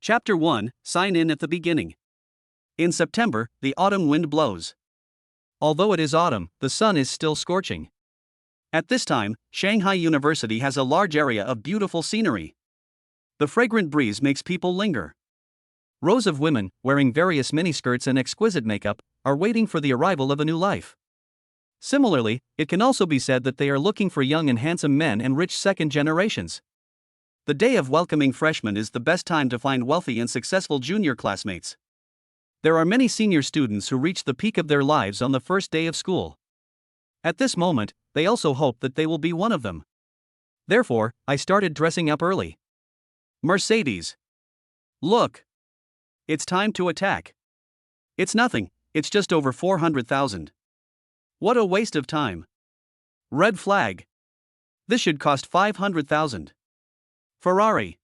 Chapter 1, Sign in at the beginning. In September, the autumn wind blows. Although it is autumn, the sun is still scorching. At this time, Shanghai University has a large area of beautiful scenery. The fragrant breeze makes people linger. Rows of women, wearing various miniskirts and exquisite makeup, are waiting for the arrival of a new life. Similarly, it can also be said that they are looking for young and handsome men and rich second generations. The day of welcoming freshmen is the best time to find wealthy and successful junior classmates. There are many senior students who reach the peak of their lives on the first day of school. At this moment, they also hope that they will be one of them. Therefore, I started dressing up early. Mercedes. Look. It's time to attack. It's nothing, it's just over 400,000. What a waste of time. Red flag. This should cost 500,000. Ferrari.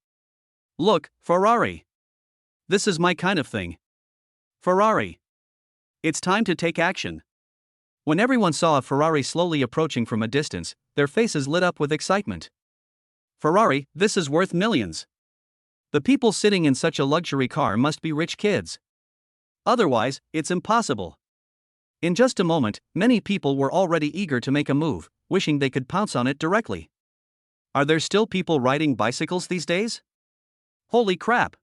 Look, Ferrari. This is my kind of thing. Ferrari. It's time to take action. When everyone saw a Ferrari slowly approaching from a distance, their faces lit up with excitement. Ferrari, this is worth millions. The people sitting in such a luxury car must be rich kids. Otherwise, it's impossible. In just a moment, many people were already eager to make a move, wishing they could pounce on it directly. Are there still people riding bicycles these days? Holy crap!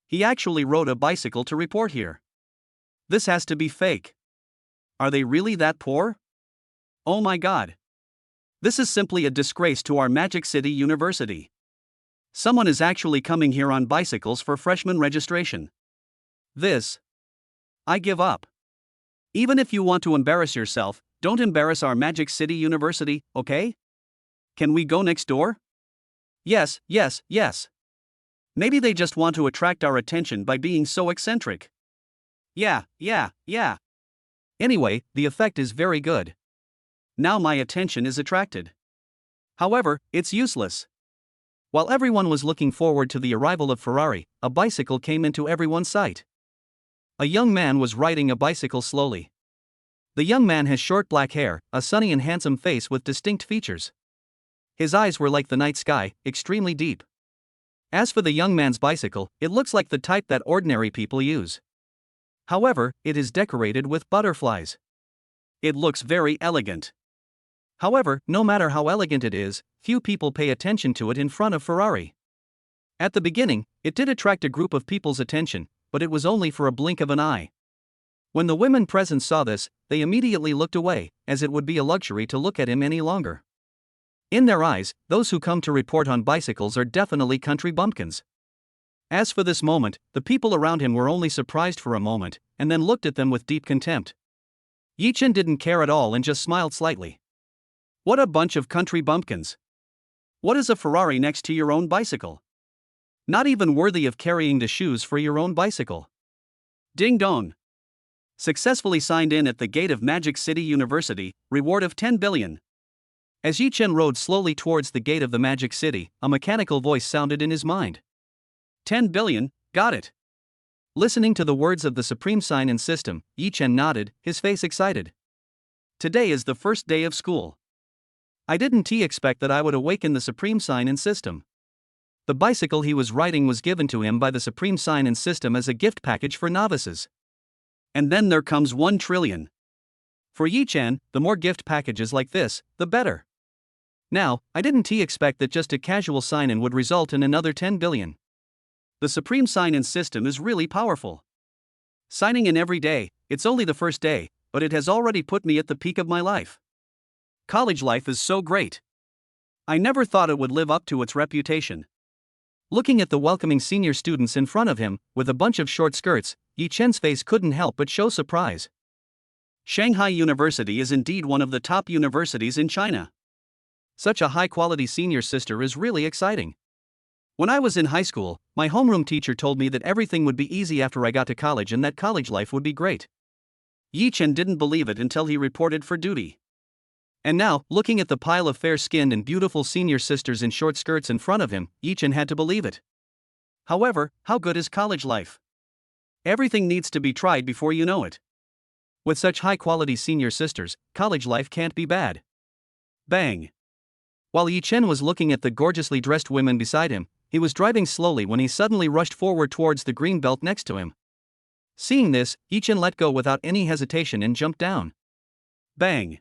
He actually rode a bicycle to report here. This has to be fake. Are they really that poor? Oh my god. This is simply a disgrace to our Magic City University. Someone is actually coming here on bicycles for freshman registration. I give up. Even if you want to embarrass yourself, don't embarrass our Magic City University, okay? Can we go next door? Yes. Maybe they just want to attract our attention by being so eccentric. Yeah. Anyway, the effect is very good. Now my attention is attracted. However, it's useless. While everyone was looking forward to the arrival of Ferrari, a bicycle came into everyone's sight. A young man was riding a bicycle slowly. The young man has short black hair, a sunny and handsome face with distinct features. His eyes were like the night sky, extremely deep. As for the young man's bicycle, it looks like the type that ordinary people use. However, it is decorated with butterflies. It looks very elegant. However, no matter how elegant it is, few people pay attention to it in front of Ferrari. At the beginning, it did attract a group of people's attention, but it was only for a blink of an eye. When the women present saw this, they immediately looked away, as it would be a luxury to look at him any longer. In their eyes, those who come to report on bicycles are definitely country bumpkins. As for this moment, the people around him were only surprised for a moment, and then looked at them with deep contempt. Yichin didn't care at all and just smiled slightly. What a bunch of country bumpkins. What is a Ferrari next to your own bicycle? Not even worthy of carrying the shoes for your own bicycle. Ding dong. Successfully signed in at the gate of Magic City University, reward of 10 billion. As Yichin rode slowly towards the gate of the Magic City, a mechanical voice sounded in his mind. 10 billion, got it. Listening to the words of the supreme sign-in system, Yichin nodded, his face excited. Today is the first day of school. I didn't expect that I would awaken the supreme sign-in system. The bicycle he was riding was given to him by the supreme sign-in system as a gift package for novices. And then there comes 1 trillion. For Yichin, the more gift packages like this, the better. Now, I didn't expect that just a casual sign-in would result in another 10 billion. The supreme sign-in system is really powerful. Signing in every day, it's only the first day, but it has already put me at the peak of my life. College life is so great. I never thought it would live up to its reputation. Looking at the welcoming senior students in front of him, with a bunch of short skirts, Yichin's face couldn't help but show surprise. Shanghai University is indeed one of the top universities in China. Such a high-quality senior sister is really exciting. When I was in high school, my homeroom teacher told me that everything would be easy after I got to college and that college life would be great. Yichin didn't believe it until he reported for duty. And now, looking at the pile of fair-skinned and beautiful senior sisters in short skirts in front of him, Yichin had to believe it. However, how good is college life? Everything needs to be tried before you know it. With such high-quality senior sisters, college life can't be bad. Bang! While Yichin was looking at the gorgeously dressed women beside him, He was driving slowly when he suddenly rushed forward towards the green belt next to him. Seeing this, Yichin let go without any hesitation and jumped down. Bang!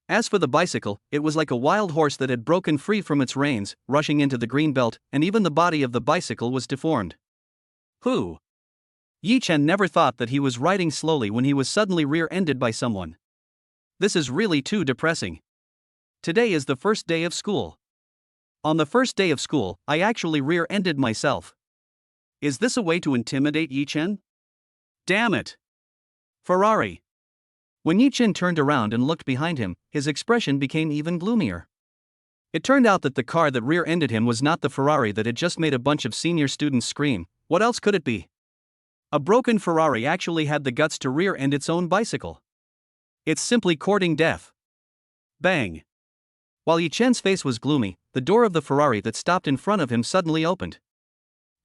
As for the bicycle, it was like a wild horse that had broken free from its reins, rushing into the green belt, and even the body of the bicycle was deformed. Who? Yichin never thought that he was riding slowly when he was suddenly rear-ended by someone. This is really too depressing. Today is the first day of school. On the first day of school, I actually rear-ended myself. Is this a way to intimidate Yichin? Damn it! Ferrari. When Yichin turned around and looked behind him, his expression became even gloomier. It turned out that the car that rear-ended him was not the Ferrari that had just made a bunch of senior students scream. What else could it be? A broken Ferrari actually had the guts to rear-end its own bicycle. It's simply courting death. Bang! While Yichin's face was gloomy, the door of the Ferrari that stopped in front of him suddenly opened.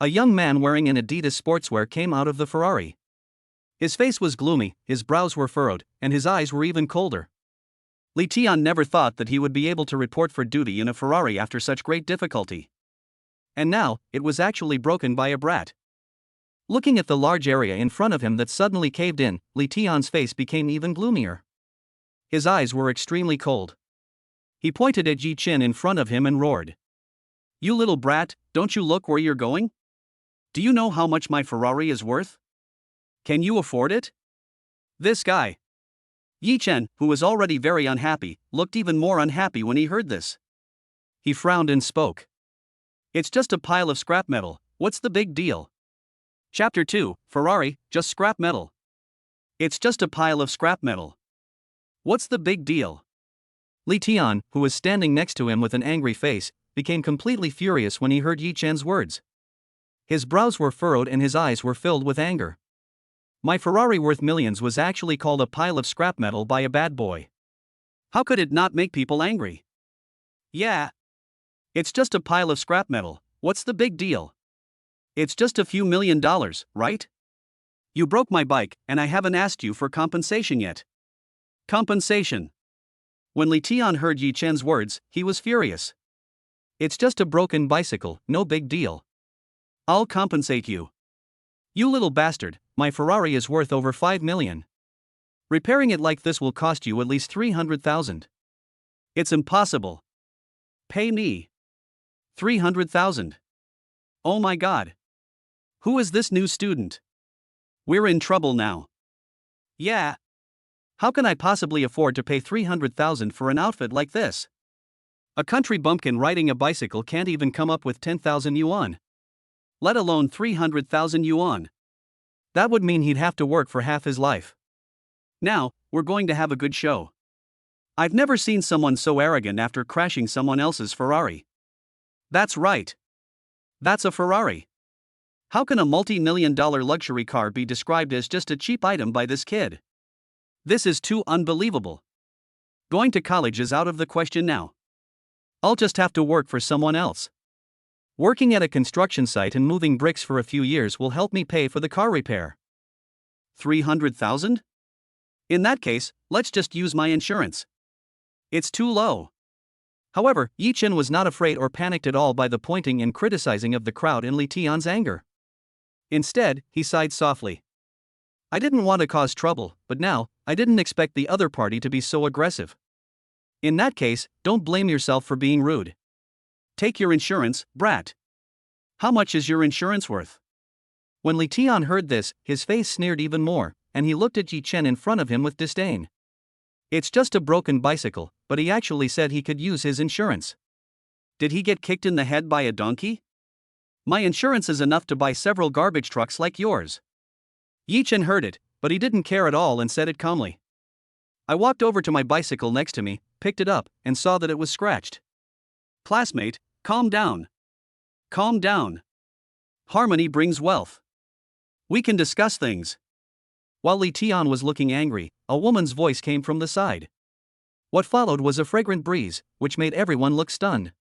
A young man wearing an Adidas sportswear came out of the Ferrari. His face was gloomy, his brows were furrowed, and his eyes were even colder. Li Tian never thought that he would be able to report for duty in a Ferrari after such great difficulty. And now, it was actually broken by a brat. Looking at the large area in front of him that suddenly caved in, Li Tian's face became even gloomier. His eyes were extremely cold. He pointed at Yichin in front of him and roared. You little brat, don't you look where you're going? Do you know how much my Ferrari is worth? Can you afford it? This guy. Yichin, who was already very unhappy, looked even more unhappy when he heard this. He frowned and spoke. It's just a pile of scrap metal, what's the big deal? Chapter 2, Ferrari, just scrap metal. It's just a pile of scrap metal. What's the big deal? Li Tian, who was standing next to him with an angry face, became completely furious when he heard Yichin's words. His brows were furrowed and his eyes were filled with anger. My Ferrari worth millions was actually called a pile of scrap metal by a bad boy. How could it not make people angry? Yeah. It's just a pile of scrap metal, what's the big deal? It's just a few $1,000,000, right? You broke my bike, and I haven't asked you for compensation yet. Compensation. When Li Tian heard Yichin's words, he was furious. It's just a broken bicycle, no big deal. I'll compensate you. You little bastard, my Ferrari is worth over 5 million. Repairing it like this will cost you at least 300,000. It's impossible. Pay me. 300,000. Oh my god. Who is this new student? We're in trouble now. Yeah. How can I possibly afford to pay 300,000 for an outfit like this? A country bumpkin riding a bicycle can't even come up with 10,000 yuan. Let alone 300,000 yuan. That would mean he'd have to work for half his life. Now, we're going to have a good show. I've never seen someone so arrogant after crashing someone else's Ferrari. That's right. That's a Ferrari. How can a multi-million-dollar luxury car be described as just a cheap item by this kid? This is too unbelievable. Going to college is out of the question now. I'll just have to work for someone else. Working at a construction site and moving bricks for a few years will help me pay for the car repair. 300,000? In that case, let's just use my insurance. It's too low. However, Yichin was not afraid or panicked at all by the pointing and criticizing of the crowd in Li Tian's anger. Instead, he sighed softly. I didn't want to cause trouble, but now, I didn't expect the other party to be so aggressive. In that case, don't blame yourself for being rude. Take your insurance, brat. How much is your insurance worth? When Li Tian heard this, his face sneered even more, and he looked at Yichin in front of him with disdain. It's just a broken bicycle, but he actually said he could use his insurance. Did he get kicked in the head by a donkey? My insurance is enough to buy several garbage trucks like yours. Yichin heard it, but he didn't care at all and said it calmly. I walked over to my bicycle next to me, picked it up, and saw that it was scratched. Classmate, calm down. Calm down. Harmony brings wealth. We can discuss things. While Li Tian was looking angry, a woman's voice came from the side. What followed was a fragrant breeze, which made everyone look stunned.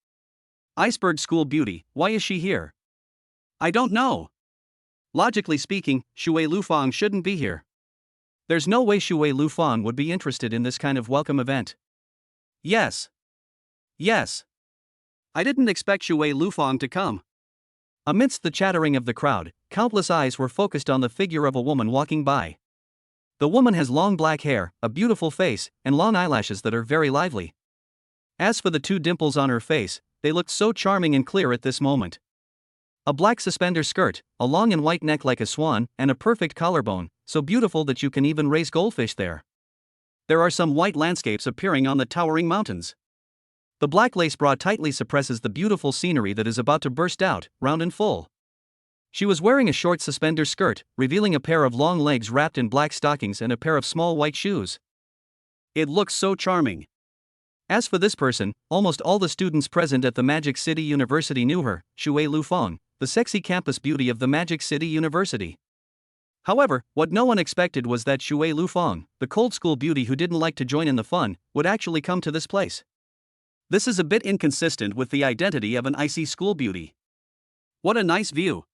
Iceberg school beauty, why is she here? I don't know. Logically speaking, Shuer Lufang shouldn't be here. There's no way Shuer Lufang would be interested in this kind of welcome event. Yes. Yes. I didn't expect Shuer Lufang to come. Amidst the chattering of the crowd, countless eyes were focused on the figure of a woman walking by. The woman has long black hair, a beautiful face, and long eyelashes that are very lively. As for the two dimples on her face, they looked so charming and clear at this moment. A black suspender skirt, a long and white neck like a swan, and a perfect collarbone, so beautiful that you can even raise goldfish there. There are some white landscapes appearing on the towering mountains. The black lace bra tightly suppresses the beautiful scenery that is about to burst out, round and full. She was wearing a short suspender skirt, revealing a pair of long legs wrapped in black stockings and a pair of small white shoes. It looks so charming. As for this person, almost all the students present at the Magic City University knew her, Shuer Lufang, the sexy campus beauty of the Magic City University. However, what no one expected was that Shuer Lufang, the cold school beauty who didn't like to join in the fun, would actually come to this place. This is a bit inconsistent with the identity of an icy school beauty. What a nice view.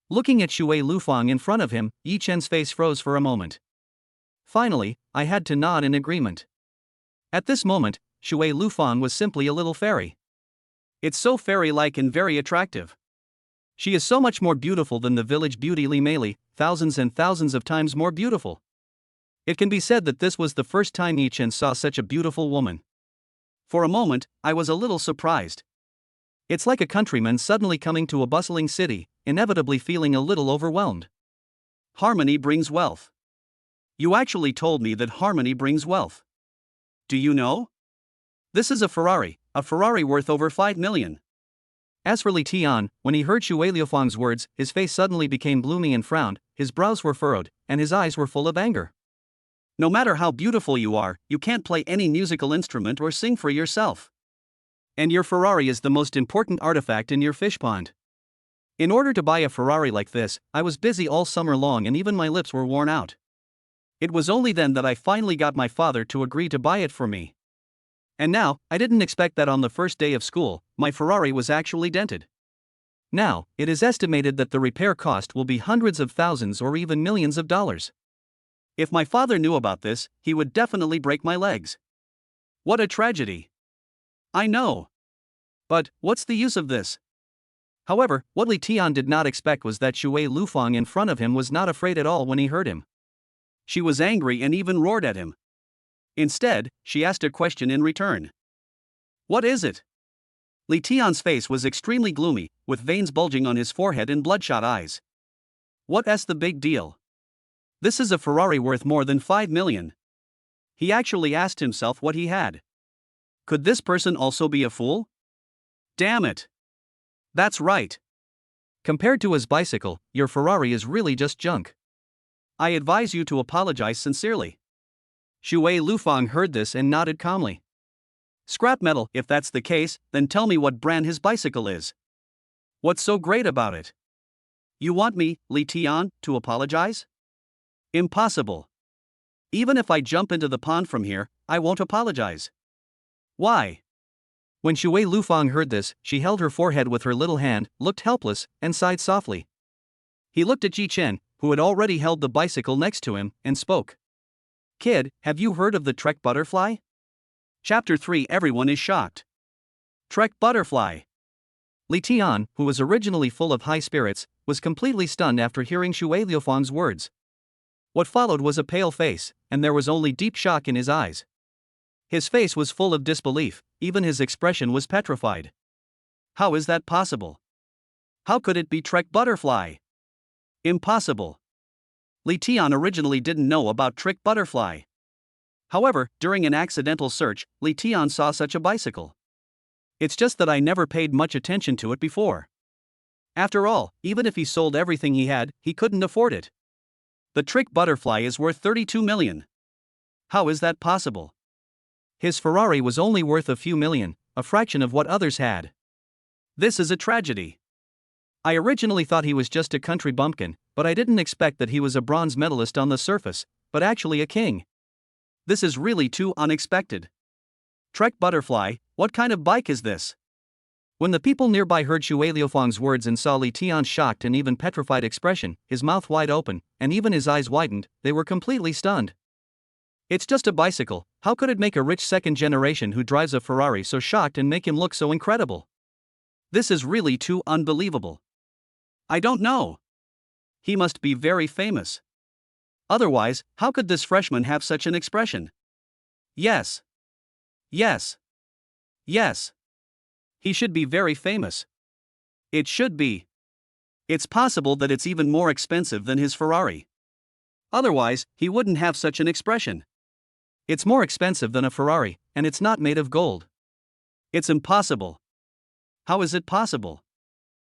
Looking at Shuer Lufang in front of him, Yichin's face froze for a moment. Finally, I had to nod in agreement. At this moment, Shuer Lufang was simply a little fairy. It's so fairy-like and very attractive. She is so much more beautiful than the village beauty Li Meili, thousands and thousands of times more beautiful. It can be said that this was the first time Yichin saw such a beautiful woman. For a moment, I was a little surprised. It's like a countryman suddenly coming to a bustling city, inevitably feeling a little overwhelmed. Harmony brings wealth. You actually told me that harmony brings wealth. Do you know? This is a Ferrari worth over 5 million. As for Li Tian, when he heard Shuer Lufang's words, his face suddenly became gloomy and frowned, his brows were furrowed, and his eyes were full of anger. No matter how beautiful you are, you can't play any musical instrument or sing for yourself. And your Ferrari is the most important artifact in your fish pond. In order to buy a Ferrari like this, I was busy all summer long and even my lips were worn out. It was only then that I finally got my father to agree to buy it for me. And now, I didn't expect that on the first day of school, my Ferrari was actually dented. Now, it is estimated that the repair cost will be hundreds of thousands or even millions of dollars. If my father knew about this, he would definitely break my legs. What a tragedy. I know. But, what's the use of this? However, what Li Tian did not expect was that Shuer Lufang in front of him was not afraid at all when he heard him. She was angry and even roared at him. Instead, she asked a question in return. What is it? Li Tian's face was extremely gloomy, with veins bulging on his forehead and bloodshot eyes. What's the big deal? This is a Ferrari worth more than 5 million. He actually asked himself what he had. Could this person also be a fool? Damn it. That's right. Compared to his bicycle, your Ferrari is really just junk. I advise you to apologize sincerely. Shuer Lufang heard this and nodded calmly. Scrap metal, if that's the case, then tell me what brand his bicycle is. What's so great about it? You want me, Li Tian, to apologize? Impossible. Even if I jump into the pond from here, I won't apologize. Why? When Shuer Lufang heard this, she held her forehead with her little hand, looked helpless, and sighed softly. He looked at Yichin, who had already held the bicycle next to him, and spoke. Kid, have you heard of the Trek butterfly? Chapter 3. Everyone is shocked. Trek butterfly. Li Tian, who was originally full of high spirits, was completely stunned after hearing Shuer Lufang's words. What followed was a pale face, and there was only deep shock in his eyes. His face was full of disbelief, even his expression was petrified. How is that possible? How could it be Trek butterfly? Impossible. Li Tian originally didn't know about Trek butterfly. However, during an accidental search, Li Tian saw such a bicycle. It's just that I never paid much attention to it before. After all, even if he sold everything he had, he couldn't afford it. The Trek butterfly is worth 32 million. How is that possible? His Ferrari was only worth a few million, a fraction of what others had. This is a tragedy. I originally thought he was just a country bumpkin, but I didn't expect that he was a bronze medalist on the surface, but actually a king. This is really too unexpected. Trek butterfly, what kind of bike is this? When the people nearby heard Shuer Lufang's words and saw Li Tian's shocked and even petrified expression, his mouth wide open, and even his eyes widened, they were completely stunned. It's just a bicycle, how could it make a rich second generation who drives a Ferrari so shocked and make him look so incredible? This is really too unbelievable. I don't know. He must be very famous. Otherwise, how could this freshman have such an expression? Yes. Yes. Yes. He should be very famous. It should be. It's possible that it's even more expensive than his Ferrari. Otherwise, he wouldn't have such an expression. It's more expensive than a Ferrari, and it's not made of gold. It's impossible. How is it possible?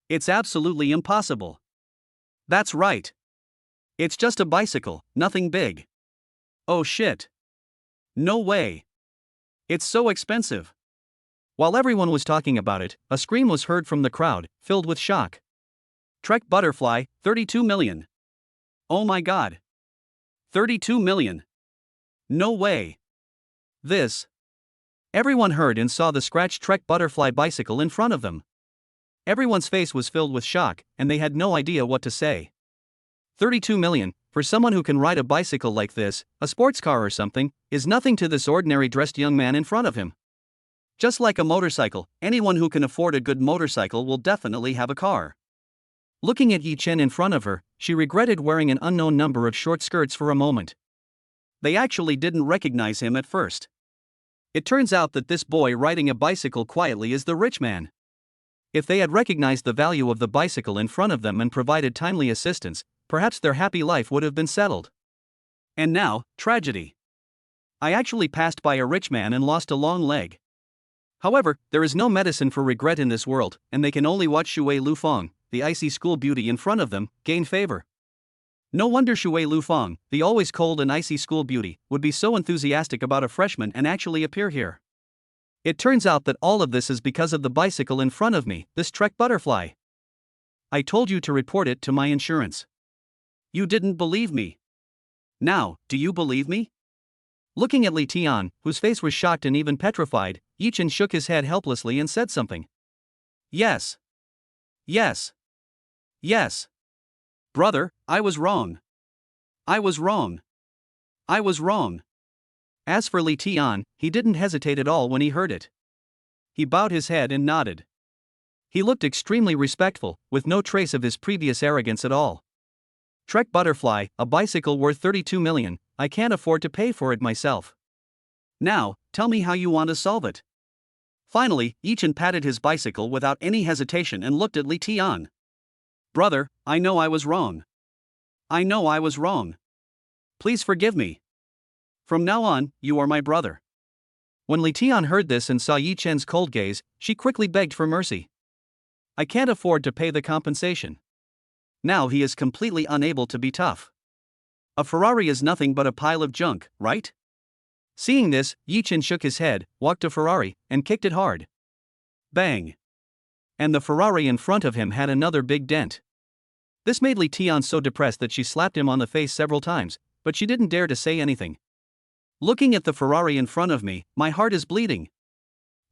It's absolutely impossible. That's right. It's just a bicycle, nothing big. Oh shit. No way. It's so expensive. While everyone was talking about it, a scream was heard from the crowd, filled with shock. Trek Butterfly, 32 million. Oh my god. 32 million. No way. This. Everyone heard and saw the scratched Trek Butterfly bicycle in front of them. Everyone's face was filled with shock, and they had no idea what to say. 32 million, for someone who can ride a bicycle like this, a sports car or something, is nothing to this ordinary dressed young man in front of him. Just like a motorcycle, anyone who can afford a good motorcycle will definitely have a car. Looking at Yichin in front of her, she regretted wearing an unknown number of short skirts for a moment. They actually didn't recognize him at first. It turns out that this boy riding a bicycle quietly is the rich man. If they had recognized the value of the bicycle in front of them and provided timely assistance, perhaps their happy life would have been settled. And now, tragedy. I actually passed by a rich man and lost a long leg. However, there is no medicine for regret in this world, and they can only watch Shuer Lufang, the icy school beauty in front of them, gain favor. No wonder Shuer Lufang, the always cold and icy school beauty, would be so enthusiastic about a freshman and actually appear here. It turns out that all of this is because of the bicycle in front of me, this Trek Butterfly. I told you to report it to my insurance. You didn't believe me. Now, do you believe me? Looking at Li Tian, whose face was shocked and even petrified, Yichin shook his head helplessly and said something. Yes. Yes. Yes. Brother, I was wrong. I was wrong. I was wrong. As for Li Tian, he didn't hesitate at all when he heard it. He bowed his head and nodded. He looked extremely respectful, with no trace of his previous arrogance at all. Trek Butterfly, a bicycle worth 32 million, I can't afford to pay for it myself. Now, tell me how you want to solve it. Finally, Yichin patted his bicycle without any hesitation and looked at Li Tian. Brother, I know I was wrong. I know I was wrong. Please forgive me. From now on, you are my brother. When Li Tian heard this and saw Yichin's cold gaze, she quickly begged for mercy. I can't afford to pay the compensation. Now he is completely unable to be tough. A Ferrari is nothing but a pile of junk, right? Seeing this, Yichin shook his head, walked to Ferrari, and kicked it hard. Bang! And the Ferrari in front of him had another big dent. This made Li Tian so depressed that she slapped him on the face several times, but she didn't dare to say anything. Looking at the Ferrari in front of me, my heart is bleeding.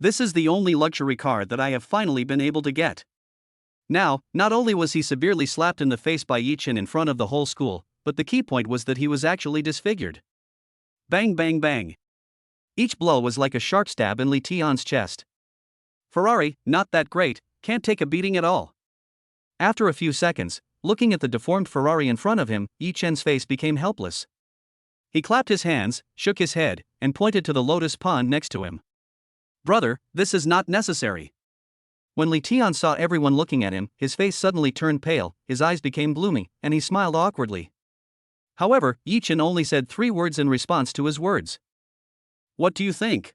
This is the only luxury car that I have finally been able to get. Now, not only was he severely slapped in the face by Yichin in front of the whole school, but the key point was that he was actually disfigured. Bang bang bang. Each blow was like a sharp stab in Li Tian's chest. Ferrari, not that great, can't take a beating at all. After a few seconds, looking at the deformed Ferrari in front of him, Yichin's face became helpless. He clapped his hands, shook his head, and pointed to the lotus pond next to him. Brother, this is not necessary. When Li Tian saw everyone looking at him, his face suddenly turned pale, his eyes became gloomy, and he smiled awkwardly. However, Yichin only said 3 words in response to his words. What do you think?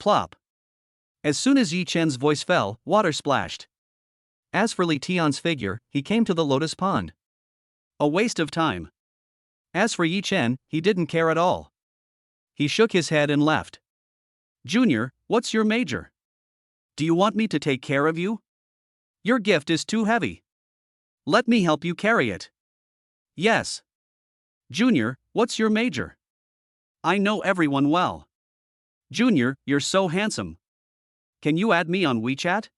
Plop. As soon as Yichin's voice fell, water splashed. As for Li Tian's figure, he came to the lotus pond. A waste of time. As for Yichin, he didn't care at all. He shook his head and left. Junior, what's your major? Do you want me to take care of you? Your gift is too heavy. Let me help you carry it. Yes. Junior, what's your major? I know everyone well. Junior, you're so handsome. Can you add me on WeChat?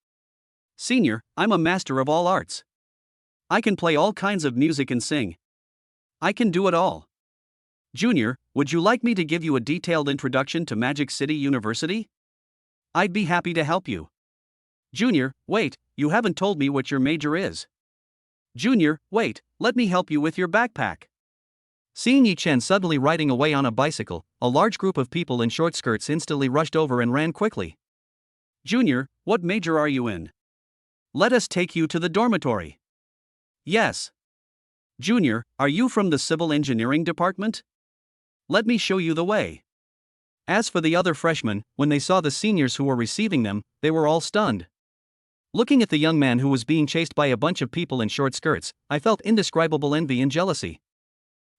Senior, I'm a master of all arts. I can play all kinds of music and sing. I can do it all. Junior, would you like me to give you a detailed introduction to Magic City University? I'd be happy to help you. Junior, wait, you haven't told me what your major is. Junior, wait, let me help you with your backpack. Seeing Yichin suddenly riding away on a bicycle, a large group of people in short skirts instantly rushed over and ran quickly. Junior, what major are you in? Let us take you to the dormitory. Yes. Junior, are you from the civil engineering department? Let me show you the way. As for the other freshmen, when they saw the seniors who were receiving them, they were all stunned. Looking at the young man who was being chased by a bunch of people in short skirts, I felt indescribable envy and jealousy.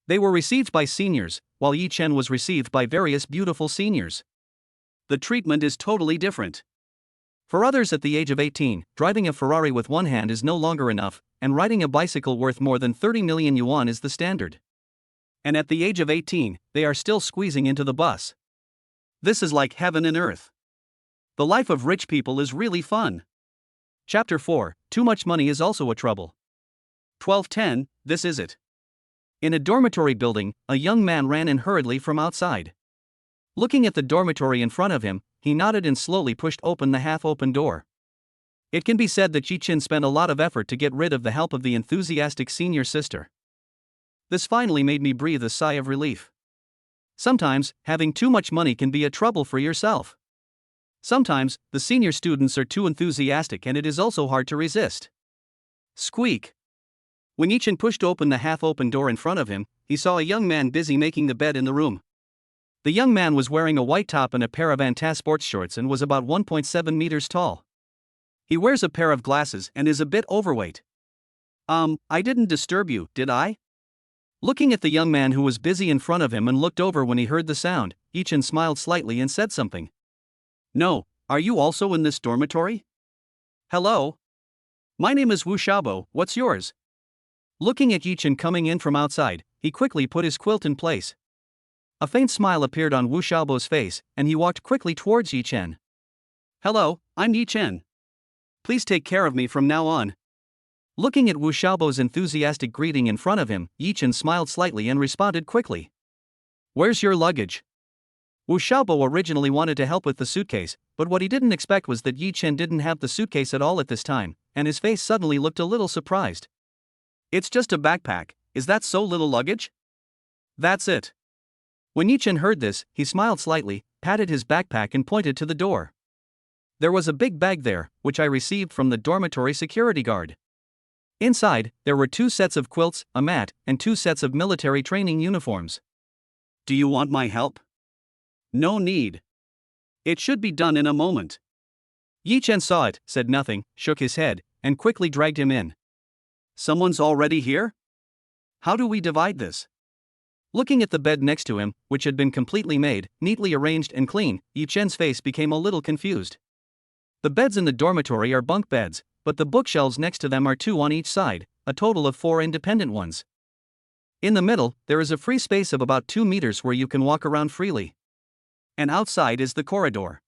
They were received by seniors, while Yichin was received by various beautiful seniors. The treatment is totally different. For others at the age of 18, driving a Ferrari with one hand is no longer enough, and riding a bicycle worth more than 30 million yuan is the standard. And at the age of 18, they are still squeezing into the bus. This is like heaven and earth. The life of rich people is really fun. Chapter 4, Too much money is also a trouble. 12:10, this is it. In a dormitory building, a young man ran in hurriedly from outside. Looking at the dormitory in front of him, he nodded and slowly pushed open the half-open door. It can be said that Yichin spent a lot of effort to get rid of the help of the enthusiastic senior sister. This finally made me breathe a sigh of relief. Sometimes, having too much money can be a trouble for yourself. Sometimes, the senior students are too enthusiastic and it is also hard to resist. Squeak. When Yichin pushed open the half-open door in front of him, he saw a young man busy making the bed in the room. The young man was wearing a white top and a pair of Anta sports shorts and was about 1.7 meters tall. He wears a pair of glasses and is a bit overweight. I didn't disturb you, did I? Looking at the young man who was busy in front of him and looked over when he heard the sound, Yichin smiled slightly and said something. No, are you also in this dormitory? Hello? My name is Wu Xiaobo, what's yours? Looking at Yichin coming in from outside, he quickly put his quilt in place. A faint smile appeared on Wu Xiaobo's face, and he walked quickly towards Yichin. Hello, I'm Yichin. Please take care of me from now on. Looking at Wu Xiaobo's enthusiastic greeting in front of him, Yichin smiled slightly and responded quickly. Where's your luggage? Wu Xiaobo originally wanted to help with the suitcase, but what he didn't expect was that Yichin didn't have the suitcase at all at this time, and his face suddenly looked a little surprised. It's just a backpack, is that so little luggage? That's it. When Yichin heard this, he smiled slightly, patted his backpack and pointed to the door. There was a big bag there, which I received from the dormitory security guard. Inside, there were 2 sets of quilts, a mat, and 2 sets of military training uniforms. Do you want my help? No need. It should be done in a moment. Yichin saw it, said nothing, shook his head, and quickly dragged him in. Someone's already here? How do we divide this? Looking at the bed next to him, which had been completely made, neatly arranged and clean, Yichin's face became a little confused. The beds in the dormitory are bunk beds, but the bookshelves next to them are 2 on each side, a total of 4 independent ones. In the middle, there is a free space of about 2 meters where you can walk around freely. And outside is the corridor.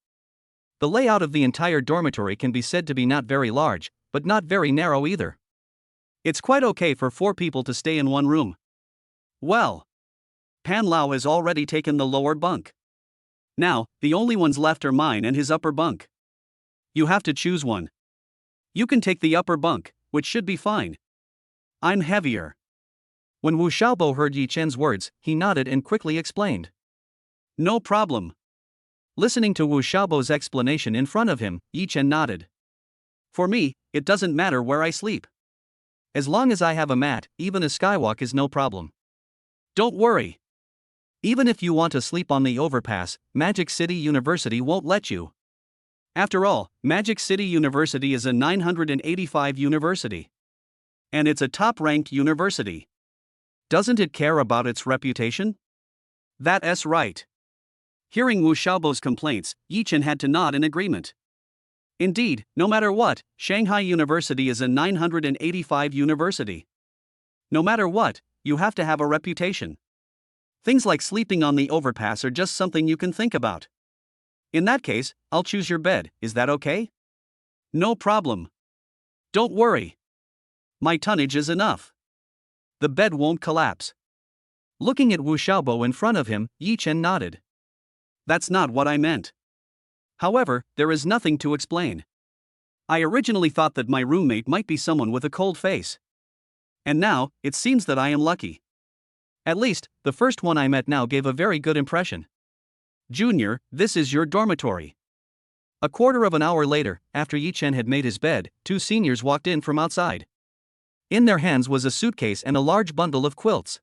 The layout of the entire dormitory can be said to be not very large, but not very narrow either. It's quite okay for 4 people to stay in one room. Well, Pan Lao has already taken the lower bunk. Now, the only ones left are mine and his upper bunk. You have to choose one. You can take the upper bunk, which should be fine. I'm heavier. When Wu Xiaobo heard Yichin's words, he nodded and quickly explained. No problem. Listening to Wu Xiaobo's explanation in front of him, Yichin nodded. For me, it doesn't matter where I sleep. As long as I have a mat, even a skywalk is no problem. Don't worry. Even if you want to sleep on the overpass, Magic City University won't let you. After all, Magic City University is a 985 university. And it's a top-ranked university. Doesn't it care about its reputation? That's right. Hearing Wu Xiaobo's complaints, Yichin had to nod in agreement. Indeed, no matter what, Shanghai University is a 985 university. No matter what, you have to have a reputation. Things like sleeping on the overpass are just something you can think about. In that case, I'll choose your bed, is that okay? No problem. Don't worry. My tonnage is enough. The bed won't collapse. Looking at Wu Xiaobo in front of him, Yichin nodded. That's not what I meant. However, there is nothing to explain. I originally thought that my roommate might be someone with a cold face. And now, it seems that I am lucky. At least, the first one I met now gave a very good impression. Junior, this is your dormitory. A quarter of an hour later, after Yichin had made his bed, two seniors walked in from outside. In their hands was a suitcase and a large bundle of quilts.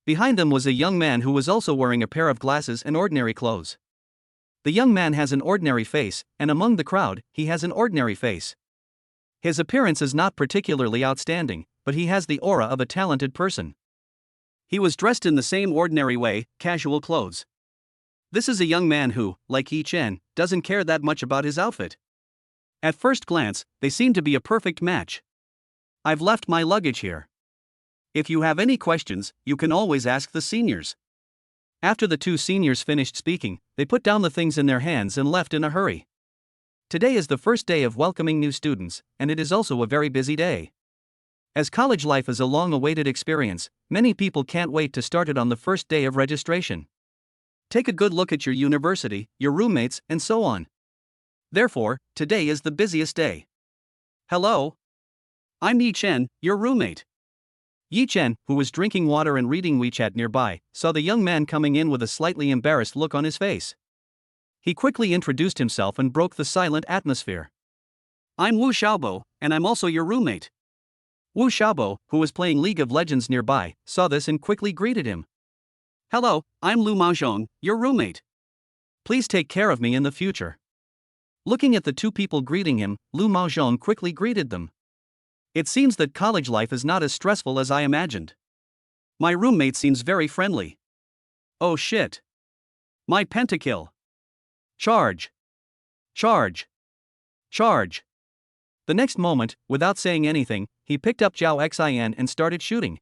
Behind them was a young man who was also wearing a pair of glasses and ordinary clothes. The young man has an ordinary face, and among the crowd, he has an ordinary face. His appearance is not particularly outstanding, but he has the aura of a talented person. He was dressed in the same ordinary way, casual clothes. This is a young man who, like Yichin, doesn't care that much about his outfit. At first glance, they seem to be a perfect match. I've left my luggage here. If you have any questions, you can always ask the seniors. After the two seniors finished speaking, they put down the things in their hands and left in a hurry. Today is the first day of welcoming new students, and it is also a very busy day. As college life is a long-awaited experience, many people can't wait to start it on the first day of registration. Take a good look at your university, your roommates, and so on. Therefore, today is the busiest day. Hello? I'm Yichin, your roommate. Yichin, who was drinking water and reading WeChat nearby, saw the young man coming in with a slightly embarrassed look on his face. He quickly introduced himself and broke the silent atmosphere. I'm Wu Xiaobo, and I'm also your roommate. Wu Xiaobo, who was playing League of Legends nearby, saw this and quickly greeted him. Hello, I'm Lu Maozhong, your roommate. Please take care of me in the future. Looking at the two people greeting him, Lu Maozhong quickly greeted them. It seems that college life is not as stressful as I imagined. My roommate seems very friendly. Oh shit. My pentakill. Charge. Charge. Charge. The next moment, without saying anything, he picked up Zhao Xin and started shooting.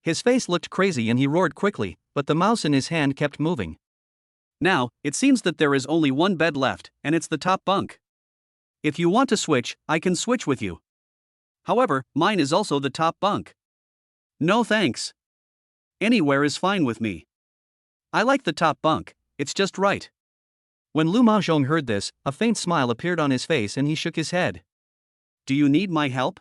His face looked crazy and he roared quickly, but the mouse in his hand kept moving. Now, it seems that there is only one bed left, and it's the top bunk. If you want to switch, I can switch with you. However, mine is also the top bunk. No thanks. Anywhere is fine with me. I like the top bunk, it's just right. When Lu Maozhong heard this, a faint smile appeared on his face and he shook his head. Do you need my help?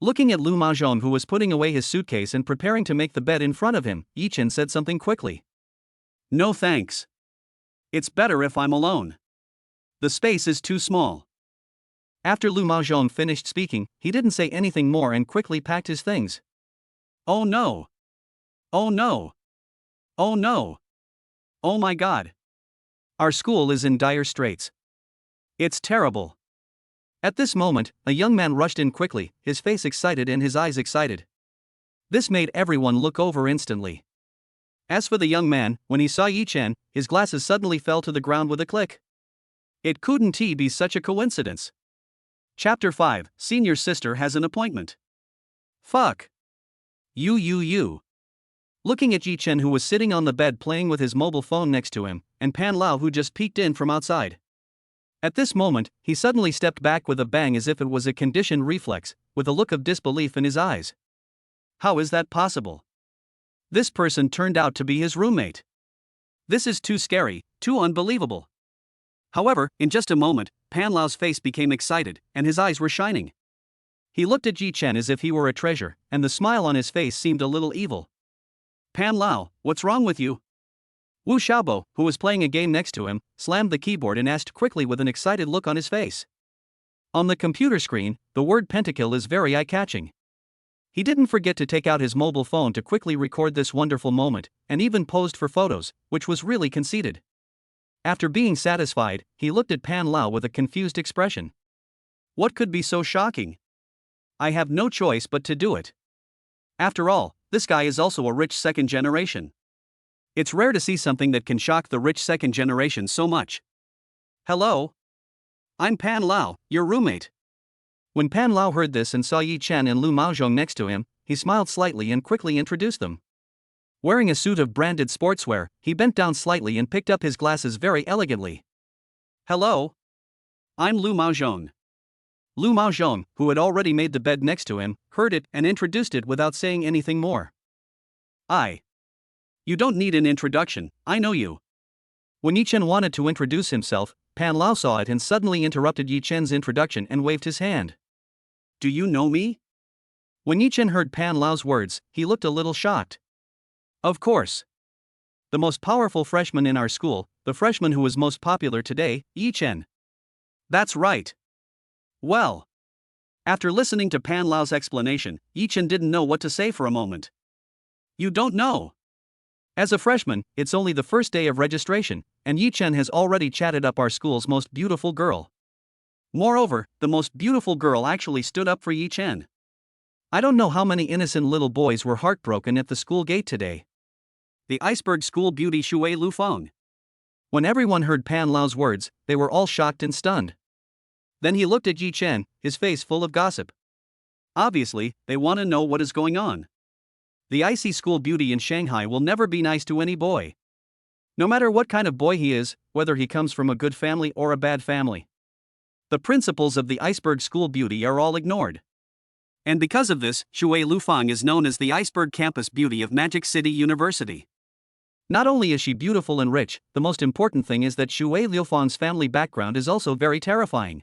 Looking at Lu Maozhong, who was putting away his suitcase and preparing to make the bed in front of him, Yichin said something quickly. No thanks. It's better if I'm alone. The space is too small. After Lu Maozhong finished speaking, he didn't say anything more and quickly packed his things. Oh no. Oh no. Oh no. Oh my god. Our school is in dire straits. It's terrible. At this moment, a young man rushed in quickly, his face excited and his eyes excited. This made everyone look over instantly. As for the young man, when he saw Yichin, his glasses suddenly fell to the ground with a click. It couldn't be such a coincidence. Chapter 5, Senior Sister has an appointment. Fuck. You. Looking at Yichin, who was sitting on the bed playing with his mobile phone next to him, and Pan Lao, who just peeked in from outside. At this moment, he suddenly stepped back with a bang as if it was a conditioned reflex, with a look of disbelief in his eyes. How is that possible? This person turned out to be his roommate. This is too scary, too unbelievable. However, in just a moment, Pan Lao's face became excited, and his eyes were shining. He looked at Yichin as if he were a treasure, and the smile on his face seemed a little evil. Pan Lao, what's wrong with you? Wu Xiaobo, who was playing a game next to him, slammed the keyboard and asked quickly with an excited look on his face. On the computer screen, the word pentakill is very eye-catching. He didn't forget to take out his mobile phone to quickly record this wonderful moment, and even posed for photos, which was really conceited. After being satisfied, he looked at Pan Lao with a confused expression. What could be so shocking? I have no choice but to do it. After all, this guy is also a rich second generation. It's rare to see something that can shock the rich second generation so much. Hello? I'm Pan Lao, your roommate. When Pan Lao heard this and saw Yichin and Lu Maozhong next to him, he smiled slightly and quickly introduced them. Wearing a suit of branded sportswear, he bent down slightly and picked up his glasses very elegantly. Hello? I'm Lu Maozhong. Lu Maozhong, who had already made the bed next to him, heard it and introduced it without saying anything more. You don't need an introduction, I know you. When Yichin wanted to introduce himself, Pan Lao saw it and suddenly interrupted Yichin's introduction and waved his hand. Do you know me? When Yichin heard Pan Lao's words, he looked a little shocked. Of course. The most powerful freshman in our school, the freshman who was most popular today, Yichin. That's right. Well. After listening to Pan Lao's explanation, Yichin didn't know what to say for a moment. You don't know. As a freshman, it's only the first day of registration, and Yichin has already chatted up our school's most beautiful girl. Moreover, the most beautiful girl actually stood up for Yichin. I don't know how many innocent little boys were heartbroken at the school gate today. The Iceberg school beauty Shuer Lufang. When everyone heard Pan Lao's words, they were all shocked and stunned. Then he looked at Yichin, his face full of gossip. Obviously, they want to know what is going on. The icy school beauty in Shanghai will never be nice to any boy. No matter what kind of boy he is, whether he comes from a good family or a bad family. The principles of the Iceberg school beauty are all ignored. And because of this, Shuer Lufang is known as the Iceberg campus beauty of Magic City University. Not only is she beautiful and rich, the most important thing is that Shuer Lufang's family background is also very terrifying.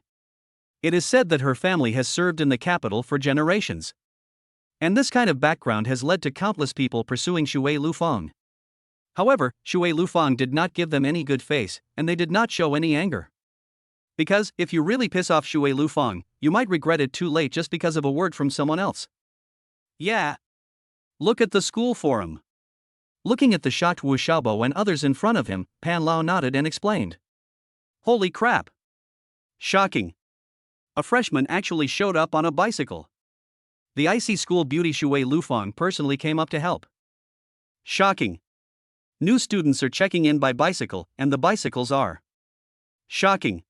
It is said that her family has served in the capital for generations. And this kind of background has led to countless people pursuing Shuer Lufang. However, Shuer Lufang did not give them any good face, and they did not show any anger. Because, if you really piss off Shuer Lufang, you might regret it too late just because of a word from someone else. Yeah. Look at the school forum. Looking at the shocked Wu Xiaobo and others in front of him, Pan Lao nodded and explained. Holy crap. Shocking. A freshman actually showed up on a bicycle. The icy school beauty Shuer Lufang personally came up to help. Shocking. New students are checking in by bicycle, and the bicycles are. Shocking.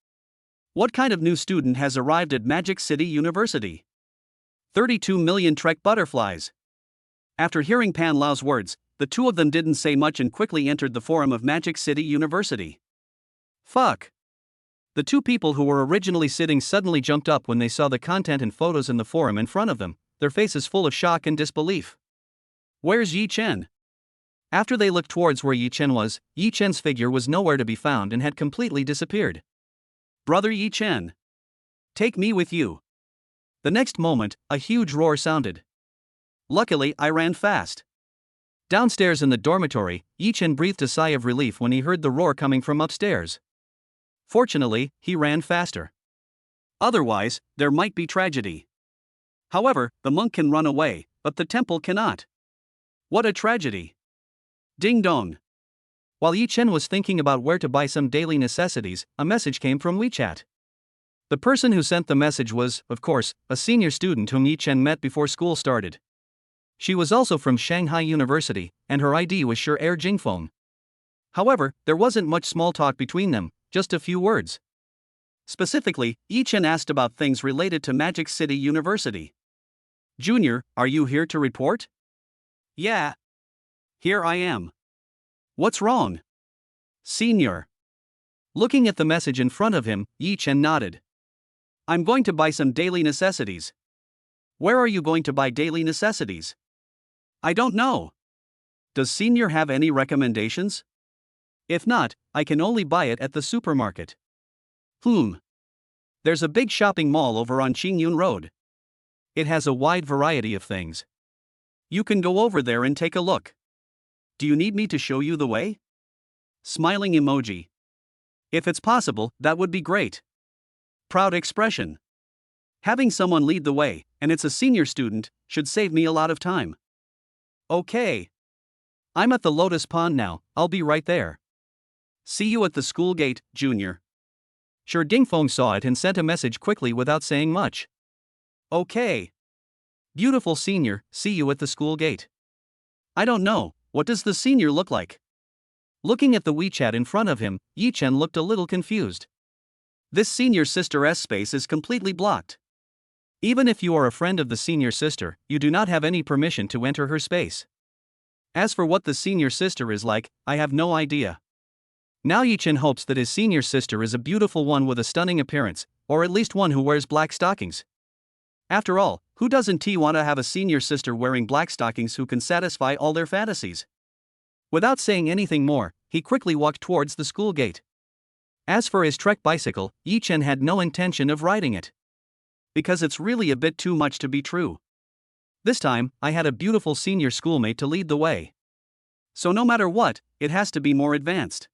What kind of new student has arrived at Magic City University? 32 million Trek butterflies. After hearing Pan Lao's words, the two of them didn't say much and quickly entered the forum of Magic City University. Fuck. The two people who were originally sitting suddenly jumped up when they saw the content and photos in the forum in front of them, their faces full of shock and disbelief. Where's Yichin? After they looked towards where Yichin was, Yichin's figure was nowhere to be found and had completely disappeared. Brother Yichin. Take me with you. The next moment, a huge roar sounded. Luckily, I ran fast. Downstairs in the dormitory, Yichin breathed a sigh of relief when he heard the roar coming from upstairs. Fortunately, he ran faster. Otherwise, there might be tragedy. However, the monk can run away, but the temple cannot. What a tragedy. Ding dong. While Yichin was thinking about where to buy some daily necessities, a message came from WeChat. The person who sent the message was, of course, a senior student whom Yichin met before school started. She was also from Shanghai University, and her ID was Shuer Jingfeng. However, there wasn't much small talk between them, just a few words. Specifically, Yichin asked about things related to Magic City University. Junior, are you here to report? Yeah. Here I am. What's wrong? Senior. Looking at the message in front of him, Yichin nodded. I'm going to buy some daily necessities. Where are you going to buy daily necessities? I don't know. Does Senior have any recommendations? If not, I can only buy it at the supermarket. There's a big shopping mall over on Qingyun Road. It has a wide variety of things. You can go over there and take a look. Do you need me to show you the way? Smiling emoji. If it's possible, that would be great. Proud expression. Having someone lead the way, and it's a senior student, should save me a lot of time. Okay. I'm at the Lotus Pond now, I'll be right there. See you at the school gate, Junior. Shuer Dingfeng saw it and sent a message quickly without saying much. Okay. Beautiful senior, see you at the school gate. I don't know, what does the senior look like? Looking at the WeChat in front of him, Yichin looked a little confused. This senior sister's space is completely blocked. Even if you are a friend of the senior sister, you do not have any permission to enter her space. As for what the senior sister is like, I have no idea. Now Yichin hopes that his senior sister is a beautiful one with a stunning appearance, or at least one who wears black stockings. After all, who doesn't want to have a senior sister wearing black stockings who can satisfy all their fantasies? Without saying anything more, he quickly walked towards the school gate. As for his Trek bicycle, Yichin had no intention of riding it. Because it's really a bit too much to be true. This time, I had a beautiful senior schoolmate to lead the way. So no matter what, it has to be more advanced.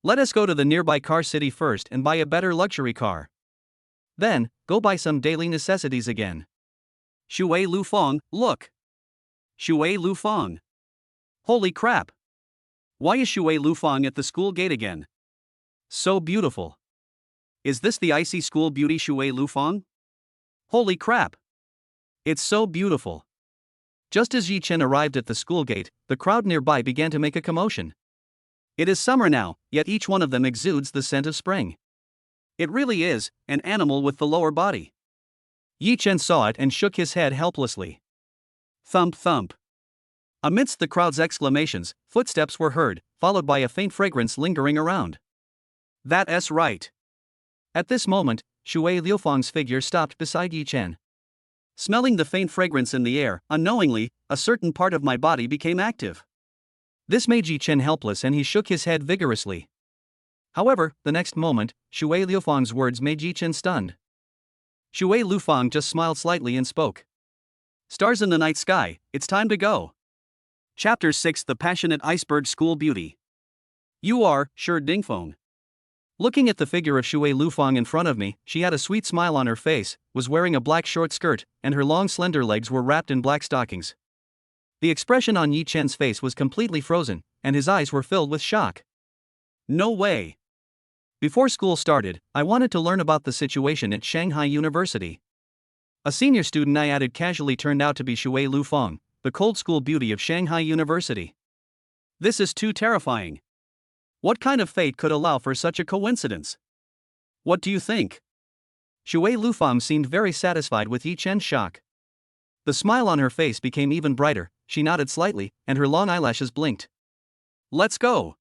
Let us go to the nearby car city first and buy a better luxury car. Then, go buy some daily necessities again. Shuer Lufang, look! Shuer Lufang! Holy crap! Why is Shuer Lufang at the school gate again? So beautiful. Is this the icy school beauty Shuer Lufang? Holy crap! It's so beautiful. Just as Yichin arrived at the school gate, the crowd nearby began to make a commotion. It is summer now, yet each one of them exudes the scent of spring. It really is an animal with the lower body. Yichin saw it and shook his head helplessly. Thump thump. Amidst the crowd's exclamations, footsteps were heard, followed by a faint fragrance lingering around. That's right. At this moment, Shuer Lufang's figure stopped beside Yichin. Smelling the faint fragrance in the air, unknowingly, a certain part of my body became active. This made Yichin helpless and he shook his head vigorously. However, the next moment, Shuer Lufang's words made Yichin stunned. Shuer Lufang just smiled slightly and spoke. Stars in the night sky, it's time to go. Chapter 6: The Passionate Iceberg School Beauty. You are, Shuer Dingfeng. Looking at the figure of Shuer Lufang in front of me, she had a sweet smile on her face, was wearing a black short skirt, and her long slender legs were wrapped in black stockings. The expression on Yichin's face was completely frozen, and his eyes were filled with shock. No way! Before school started, I wanted to learn about the situation at Shanghai University. A senior student I added casually turned out to be Shuer Lufang, the cold school beauty of Shanghai University. This is too terrifying. What kind of fate could allow for such a coincidence? What do you think? Shuer Lufang seemed very satisfied with Yichin's shock. The smile on her face became even brighter, she nodded slightly, and her long eyelashes blinked. Let's go!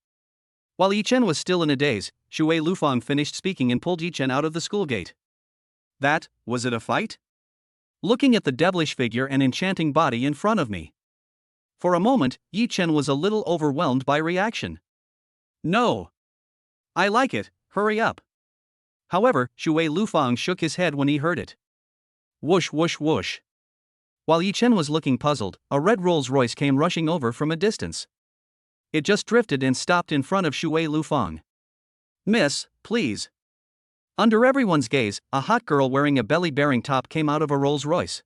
While Yichin was still in a daze, Shuer Lufang finished speaking and pulled Yichin out of the school gate. Was it a fight? Looking at the devilish figure and enchanting body in front of me. For a moment, Yichin was a little overwhelmed by reaction. No. I like it, hurry up. However, Shuer Lufang shook his head when he heard it. Whoosh whoosh whoosh. While Yichin was looking puzzled, a red Rolls-Royce came rushing over from a distance. It just drifted and stopped in front of Shuer Lufang. Miss, please. Under everyone's gaze, a hot girl wearing a belly-bearing top came out of a Rolls-Royce.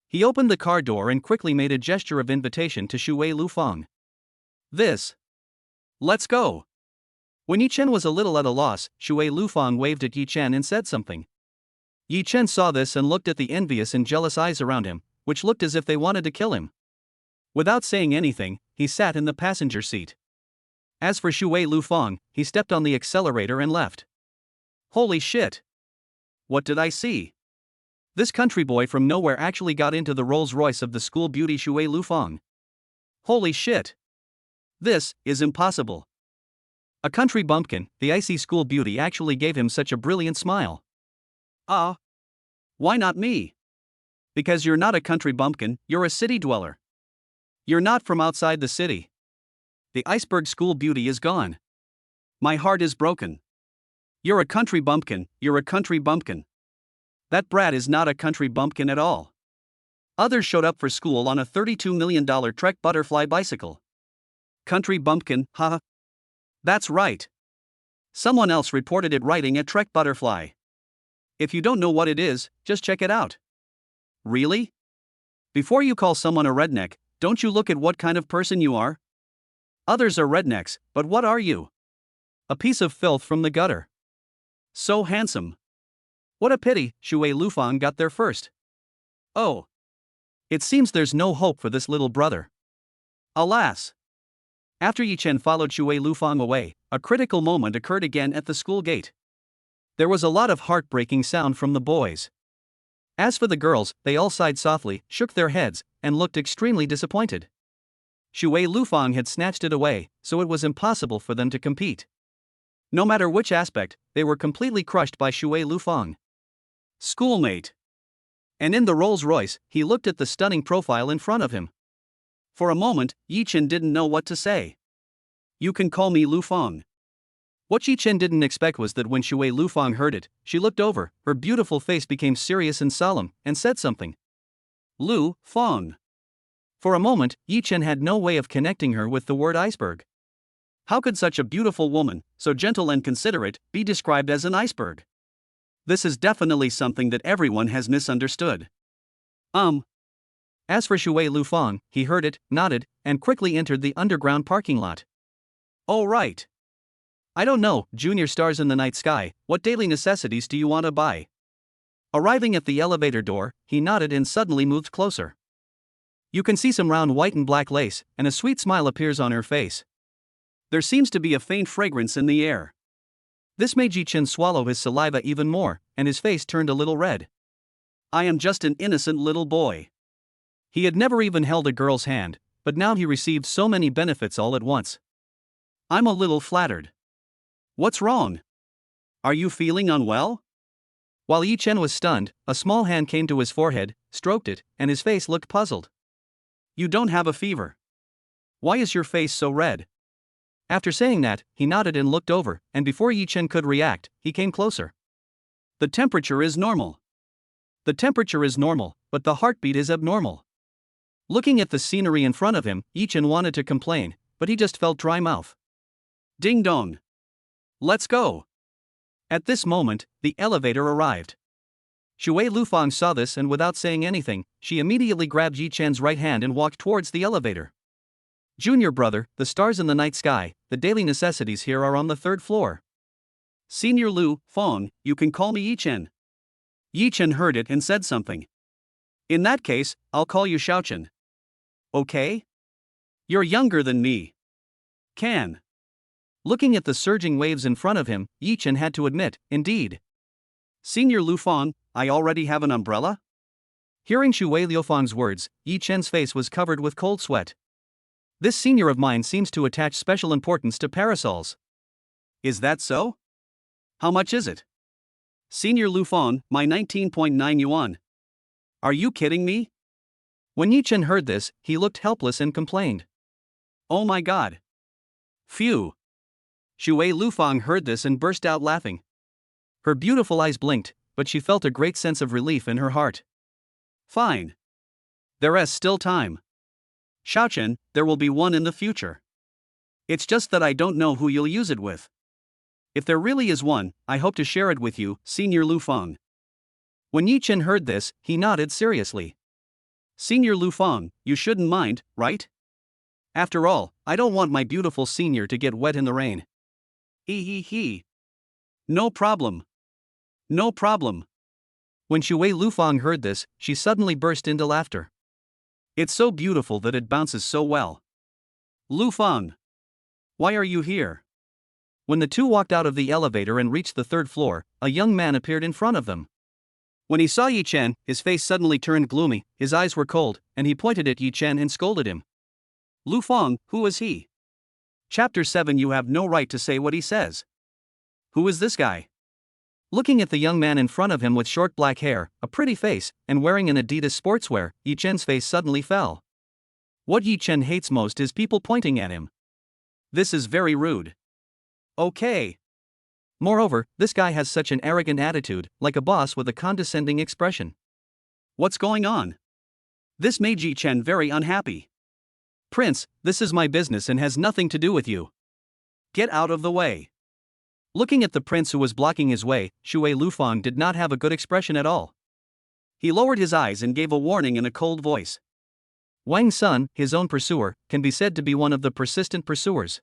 He opened the car door and quickly made a gesture of invitation to Shuer Lufang. Let's go. When Yichin was a little at a loss, Shuer Lufang waved at Yichin and said something. Yichin saw this and looked at the envious and jealous eyes around him, which looked as if they wanted to kill him. Without saying anything, he sat in the passenger seat. As for Shuer Lufang, he stepped on the accelerator and left. Holy shit! What did I see? This country boy from nowhere actually got into the Rolls-Royce of the school beauty Shuer Lufang. Holy shit! This is impossible. A country bumpkin, the icy school beauty actually gave him such a brilliant smile. Why not me? Because you're not a country bumpkin, you're a city dweller. You're not from outside the city. The Iceberg school beauty is gone. My heart is broken. You're a country bumpkin, you're a country bumpkin. That brat is not a country bumpkin at all. Others showed up for school on a $32 million Trek butterfly bicycle. Country bumpkin, haha. That's right. Someone else reported it riding a Trek butterfly. If you don't know what it is, just check it out. Really? Before you call someone a redneck, don't you look at what kind of person you are? Others are rednecks, but what are you? A piece of filth from the gutter. So handsome. What a pity, Shuer Lufang got there first. Oh. It seems there's no hope for this little brother. Alas. After Yichin followed Shuer Lufang away, a critical moment occurred again at the school gate. There was a lot of heartbreaking sound from the boys. As for the girls, they all sighed softly, shook their heads, and looked extremely disappointed. Shuer Lufang had snatched it away, so it was impossible for them to compete. No matter which aspect, they were completely crushed by Shuer Lufang. Schoolmate. And in the Rolls-Royce, he looked at the stunning profile in front of him. For a moment, Yichin didn't know what to say. You can call me Lufang. What Yichin didn't expect was that when Shuer Lufang heard it, she looked over, her beautiful face became serious and solemn, and said something. Lufang. For a moment, Yichin had no way of connecting her with the word iceberg. How could such a beautiful woman, so gentle and considerate, be described as an iceberg? This is definitely something that everyone has misunderstood. As for Shuer Lufang, he heard it, nodded, and quickly entered the underground parking lot. Oh right. I don't know, junior stars in the night sky, what daily necessities do you want to buy? Arriving at the elevator door, he nodded and suddenly moved closer. You can see some round white and black lace, and a sweet smile appears on her face. There seems to be a faint fragrance in the air. This made Yichin swallow his saliva even more, and his face turned a little red. I am just an innocent little boy. He had never even held a girl's hand, but now he received so many benefits all at once. I'm a little flattered. What's wrong? Are you feeling unwell? While Yichin was stunned, a small hand came to his forehead, stroked it, and his face looked puzzled. You don't have a fever. Why is your face so red? After saying that, he nodded and looked over, and before Yichin could react, he came closer. The temperature is normal. The temperature is normal, but the heartbeat is abnormal. Looking at the scenery in front of him, Yichin wanted to complain, but he just felt dry mouth. Ding dong. Let's go. At this moment, the elevator arrived. Shuer Lufang saw this and without saying anything, she immediately grabbed Yichin's right hand and walked towards the elevator. Junior brother, the stars in the night sky, the daily necessities here are on the 3rd floor. Senior Lufang, you can call me Yichin. Yichin heard it and said something. In that case, I'll call you Shaochin. Okay? You're younger than me. Can. Looking at the surging waves in front of him, Yichin had to admit, indeed. Senior Lufang, I already have an umbrella? Hearing Shuer Lufang's words, Yichin's face was covered with cold sweat. This senior of mine seems to attach special importance to parasols. Is that so? How much is it? Senior Lufang, my 19.9 yuan. Are you kidding me? When Yichin heard this, he looked helpless and complained. Oh my god. Phew. Shuer Lufang heard this and burst out laughing. Her beautiful eyes blinked, but she felt a great sense of relief in her heart. Fine. There is still time. Shaochin, there will be one in the future. It's just that I don't know who you'll use it with. If there really is one, I hope to share it with you, Senior Lufang. When Yichin heard this, he nodded seriously. Senior Lufang, you shouldn't mind, right? After all, I don't want my beautiful senior to get wet in the rain. Hee. No problem. No problem. When Shuer Lufang heard this, she suddenly burst into laughter. It's so beautiful that it bounces so well. Lufang. Why are you here? When the two walked out of the elevator and reached the 3rd floor, a young man appeared in front of them. When he saw Yichin, his face suddenly turned gloomy, his eyes were cold, and he pointed at Yichin and scolded him. Lufang, who is he? Chapter 7. You have no right to say what he says. Who is this guy? Looking at the young man in front of him with short black hair, a pretty face, and wearing an Adidas sportswear, Yichin's face suddenly fell. What Yichin hates most is people pointing at him. This is very rude. Okay. Moreover, this guy has such an arrogant attitude, like a boss with a condescending expression. What's going on? This made Yichin very unhappy. Prince, this is my business and has nothing to do with you. Get out of the way. Looking at the prince who was blocking his way, Shuer Lufang did not have a good expression at all. He lowered his eyes and gave a warning in a cold voice. Wang Sun, his own pursuer, can be said to be one of the persistent pursuers.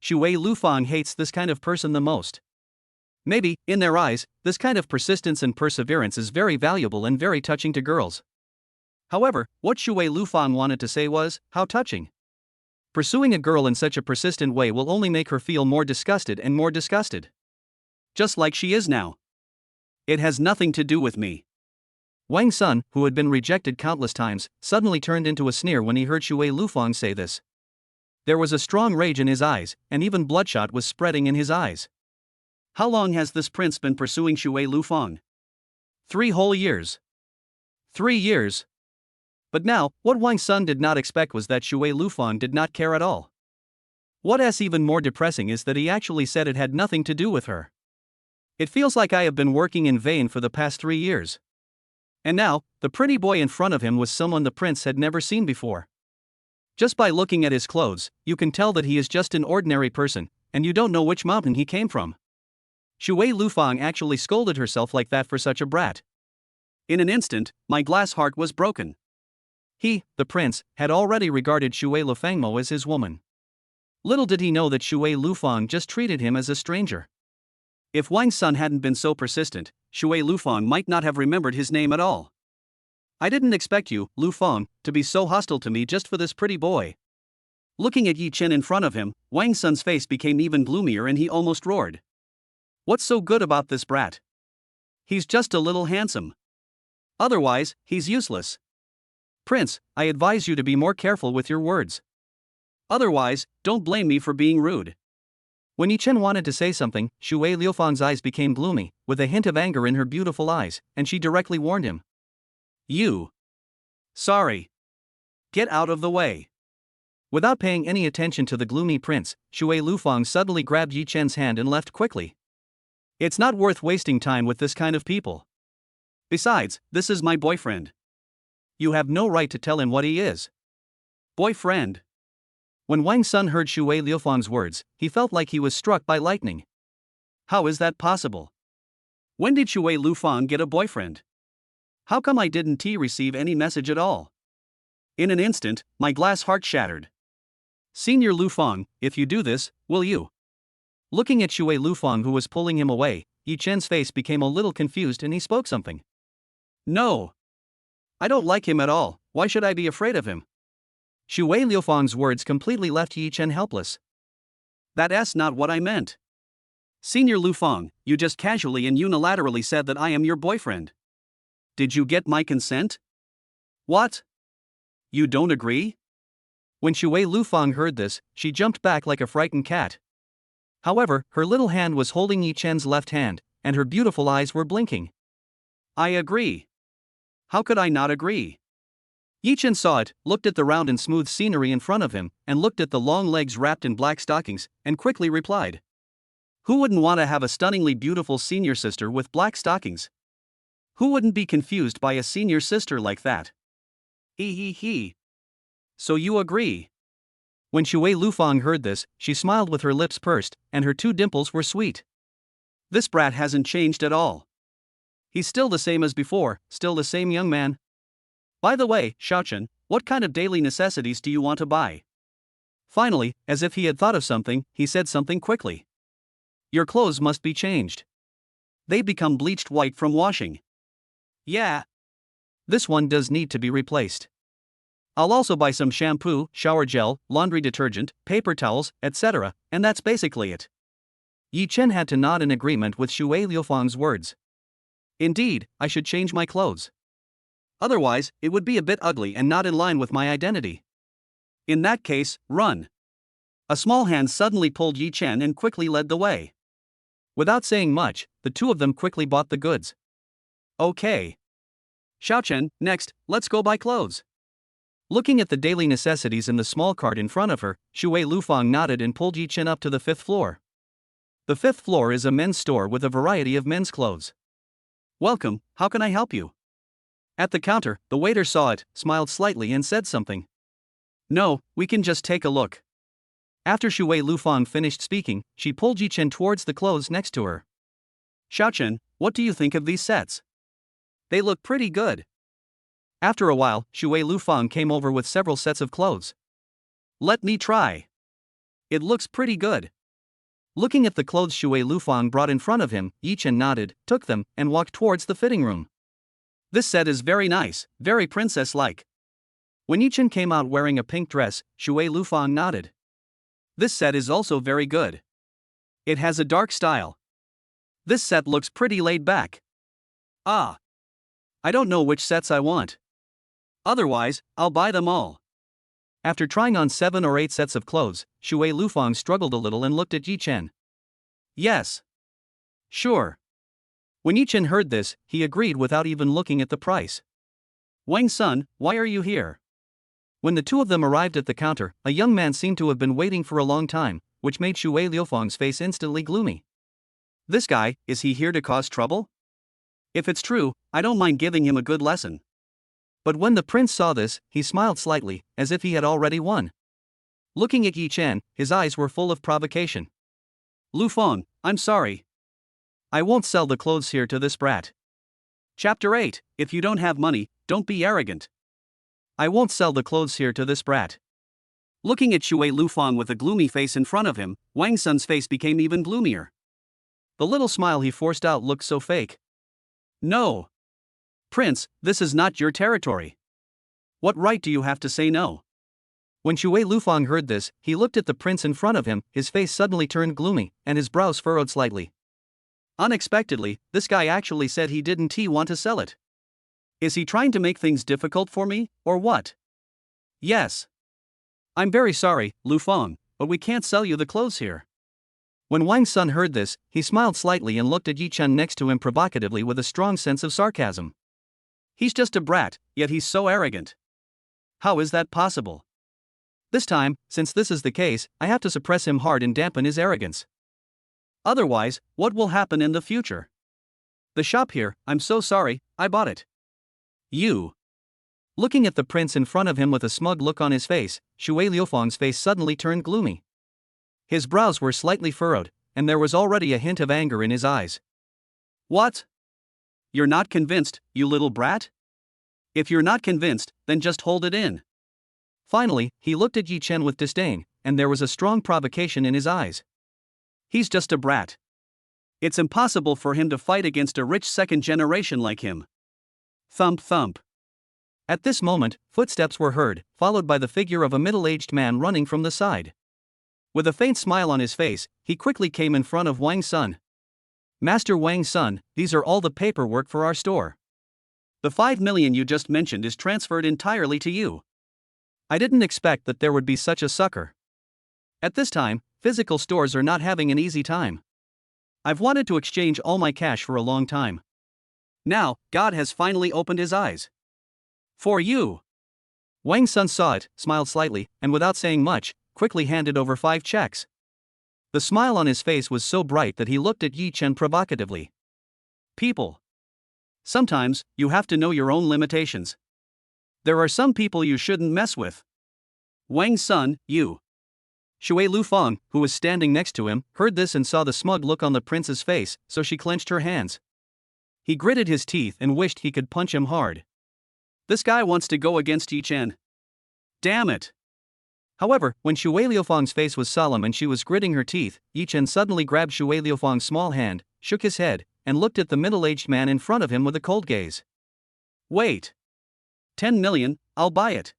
Shuer Lufang hates this kind of person the most. Maybe, in their eyes, this kind of persistence and perseverance is very valuable and very touching to girls. However, what Shuer Lufang wanted to say was, how touching. Pursuing a girl in such a persistent way will only make her feel more disgusted and more disgusted. Just like she is now. It has nothing to do with me. Wang Sun, who had been rejected countless times, suddenly turned into a sneer when he heard Shuer Lufang say this. There was a strong rage in his eyes, and even bloodshot was spreading in his eyes. How long has this prince been pursuing Shuer Lufang? 3 whole years. 3 years. But now, what Wang Sun did not expect was that Shuer Lufang did not care at all. What is even more depressing is that he actually said it had nothing to do with her. It feels like I have been working in vain for the past 3 years. And now, the pretty boy in front of him was someone the prince had never seen before. Just by looking at his clothes, you can tell that he is just an ordinary person, and you don't know which mountain he came from. Shuer Lufang actually scolded herself like that for such a brat. In an instant, my glass heart was broken. He, the prince, had already regarded Shuer Lufangmo as his woman. Little did he know that Shuer Lufang just treated him as a stranger. If Wang's son hadn't been so persistent, Shuer Lufang might not have remembered his name at all. I didn't expect you, Lufang, to be so hostile to me just for this pretty boy. Looking at Yichin in front of him, Wang's son's face became even gloomier and he almost roared. What's so good about this brat? He's just a little handsome. Otherwise, he's useless. Prince, I advise you to be more careful with your words. Otherwise, don't blame me for being rude. When Yichin wanted to say something, Shuer Lufang's eyes became gloomy, with a hint of anger in her beautiful eyes, and she directly warned him. You. Sorry. Get out of the way. Without paying any attention to the gloomy prince, Shuer Lufang suddenly grabbed Yichin's hand and left quickly. It's not worth wasting time with this kind of people. Besides, this is my boyfriend. You have no right to tell him what he is. Boyfriend. When Wang's son heard Shuer Lufang's words, he felt like he was struck by lightning. How is that possible? When did Shuer Lufang get a boyfriend? How come I didn't receive any message at all? In an instant, my glass heart shattered. Senior Lufang, if you do this, will you? Looking at Shuer Lufang who was pulling him away, Yichin's face became a little confused and he spoke something. No. I don't like him at all, why should I be afraid of him? Shuer Lufang's words completely left Yichin helpless. That's not what I meant. Senior Lufang, you just casually and unilaterally said that I am your boyfriend. Did you get my consent? What? You don't agree? When Shuer Lufang heard this, she jumped back like a frightened cat. However, her little hand was holding Yichin's left hand, and her beautiful eyes were blinking. I agree. How could I not agree? Yichin saw it, looked at the round and smooth scenery in front of him, and looked at the long legs wrapped in black stockings, and quickly replied. Who wouldn't want to have a stunningly beautiful senior sister with black stockings? Who wouldn't be confused by a senior sister like that? He. So you agree? When Shuer Lufang heard this, she smiled with her lips pursed, and her two dimples were sweet. This brat hasn't changed at all. He's still the same as before, still the same young man. By the way, Xiaochen, what kind of daily necessities do you want to buy? Finally, as if he had thought of something, he said something quickly. Your clothes must be changed. They become bleached white from washing. Yeah. This one does need to be replaced. I'll also buy some shampoo, shower gel, laundry detergent, paper towels, etc., and that's basically it. Yichin had to nod in agreement with Shuer Lufang's words. Indeed, I should change my clothes. Otherwise, it would be a bit ugly and not in line with my identity. In that case, run. A small hand suddenly pulled Yichin and quickly led the way. Without saying much, the two of them quickly bought the goods. Okay. Xiaochen, next, let's go buy clothes. Looking at the daily necessities in the small cart in front of her, Shuer Lufang nodded and pulled Yichin up to the 5th floor. The 5th floor is a men's store with a variety of men's clothes. Welcome, how can I help you? At the counter, the waiter saw it, smiled slightly and said something. No, we can just take a look. After Shuer Lufang finished speaking, she pulled Yichin towards the clothes next to her. Xiaochen, what do you think of these sets? They look pretty good. After a while, Shuer Lufang came over with several sets of clothes. Let me try. It looks pretty good. Looking at the clothes Shuer Lufang brought in front of him, Yichin nodded, took them, and walked towards the fitting room. This set is very nice, very princess-like. When Yichin came out wearing a pink dress, Shuer Lufang nodded. This set is also very good. It has a dark style. This set looks pretty laid back. Ah. I don't know which sets I want. Otherwise, I'll buy them all. After trying on 7 or 8 sets of clothes, Shuer Lufang struggled a little and looked at Yichin. Yes. Sure. When Yichin heard this, he agreed without even looking at the price. Wang's son, why are you here? When the two of them arrived at the counter, a young man seemed to have been waiting for a long time, which made Shuer Lufang's face instantly gloomy. This guy, is he here to cause trouble? If it's true, I don't mind giving him a good lesson. But when the prince saw this, he smiled slightly, as if he had already won. Looking at Yichin, his eyes were full of provocation. Lufang, I'm sorry. I won't sell the clothes here to this brat. Chapter 8, If you don't have money, don't be arrogant. I won't sell the clothes here to this brat. Looking at Shuer Lufang with a gloomy face in front of him, Wang Sun's face became even gloomier. The little smile he forced out looked so fake. No. Prince, this is not your territory. What right do you have to say no? When Shuer Lufang heard this, he looked at the prince in front of him, his face suddenly turned gloomy, and his brows furrowed slightly. Unexpectedly, this guy actually said he didn't want to sell it. Is he trying to make things difficult for me, or what? Yes. I'm very sorry, Lufang, but we can't sell you the clothes here. When Wang Sun heard this, he smiled slightly and looked at Yichin next to him provocatively with a strong sense of sarcasm. He's just a brat, yet he's so arrogant. How is that possible? This time, since this is the case, I have to suppress him hard and dampen his arrogance. Otherwise, what will happen in the future? The shop here, I'm so sorry, I bought it. You. Looking at the prince in front of him with a smug look on his face, Shuer Lufang's face suddenly turned gloomy. His brows were slightly furrowed, and there was already a hint of anger in his eyes. What? You're not convinced, you little brat? If you're not convinced, then just hold it in. Finally, he looked at Yichin with disdain, and there was a strong provocation in his eyes. He's just a brat. It's impossible for him to fight against a rich second generation like him. Thump thump. At this moment, footsteps were heard, followed by the figure of a middle-aged man running from the side. With a faint smile on his face, he quickly came in front of Wang Sun. Master Wang Sun, these are all the paperwork for our store. The 5 million you just mentioned is transferred entirely to you. I didn't expect that there would be such a sucker. At this time, physical stores are not having an easy time. I've wanted to exchange all my cash for a long time. Now, God has finally opened his eyes. For you. Wang Sun saw it, smiled slightly, and without saying much, quickly handed over 5 checks. The smile on his face was so bright that he looked at Yichin provocatively. People. Sometimes, you have to know your own limitations. There are some people you shouldn't mess with. Wang Sun, you. Shuer Lufang, who was standing next to him, heard this and saw the smug look on the prince's face, so she clenched her hands. He gritted his teeth and wished he could punch him hard. This guy wants to go against Yichin. Damn it. However, when Shuer Lufang's face was solemn and she was gritting her teeth, Yichin suddenly grabbed Shuer Lufang's small hand, shook his head, and looked at the middle-aged man in front of him with a cold gaze. Wait. 10 million, I'll buy it.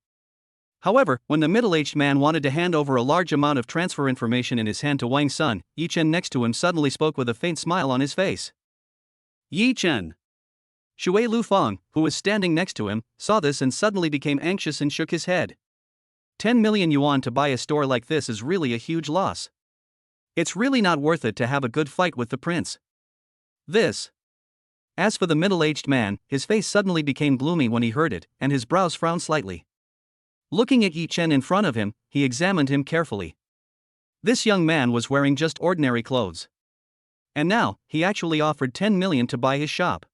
However, when the middle-aged man wanted to hand over a large amount of transfer information in his hand to Wang Sun, Yichin next to him suddenly spoke with a faint smile on his face. Yichin. Shuer Lufang, who was standing next to him, saw this and suddenly became anxious and shook his head. 10 million yuan to buy a store like this is really a huge loss. It's really not worth it to have a good fight with the prince. This. As for the middle-aged man, his face suddenly became gloomy when he heard it, and his brows frowned slightly. Looking at Yichin in front of him, he examined him carefully. This young man was wearing just ordinary clothes. And now, he actually offered 10 million to buy his shop.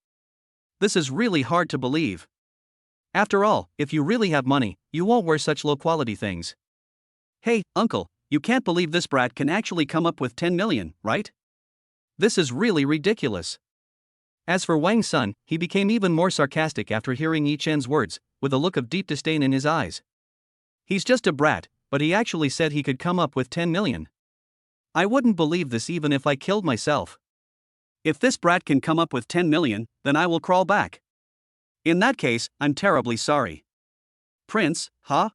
This is really hard to believe. After all, if you really have money, you won't wear such low-quality things. Hey, uncle, you can't believe this brat can actually come up with 10 million, right? This is really ridiculous. As for Wang Sun, he became even more sarcastic after hearing Yichin's words, with a look of deep disdain in his eyes. He's just a brat, but he actually said he could come up with 10 million. I wouldn't believe this even if I killed myself. If this brat can come up with 10 million, then I will crawl back. In that case, I'm terribly sorry. Prince, huh?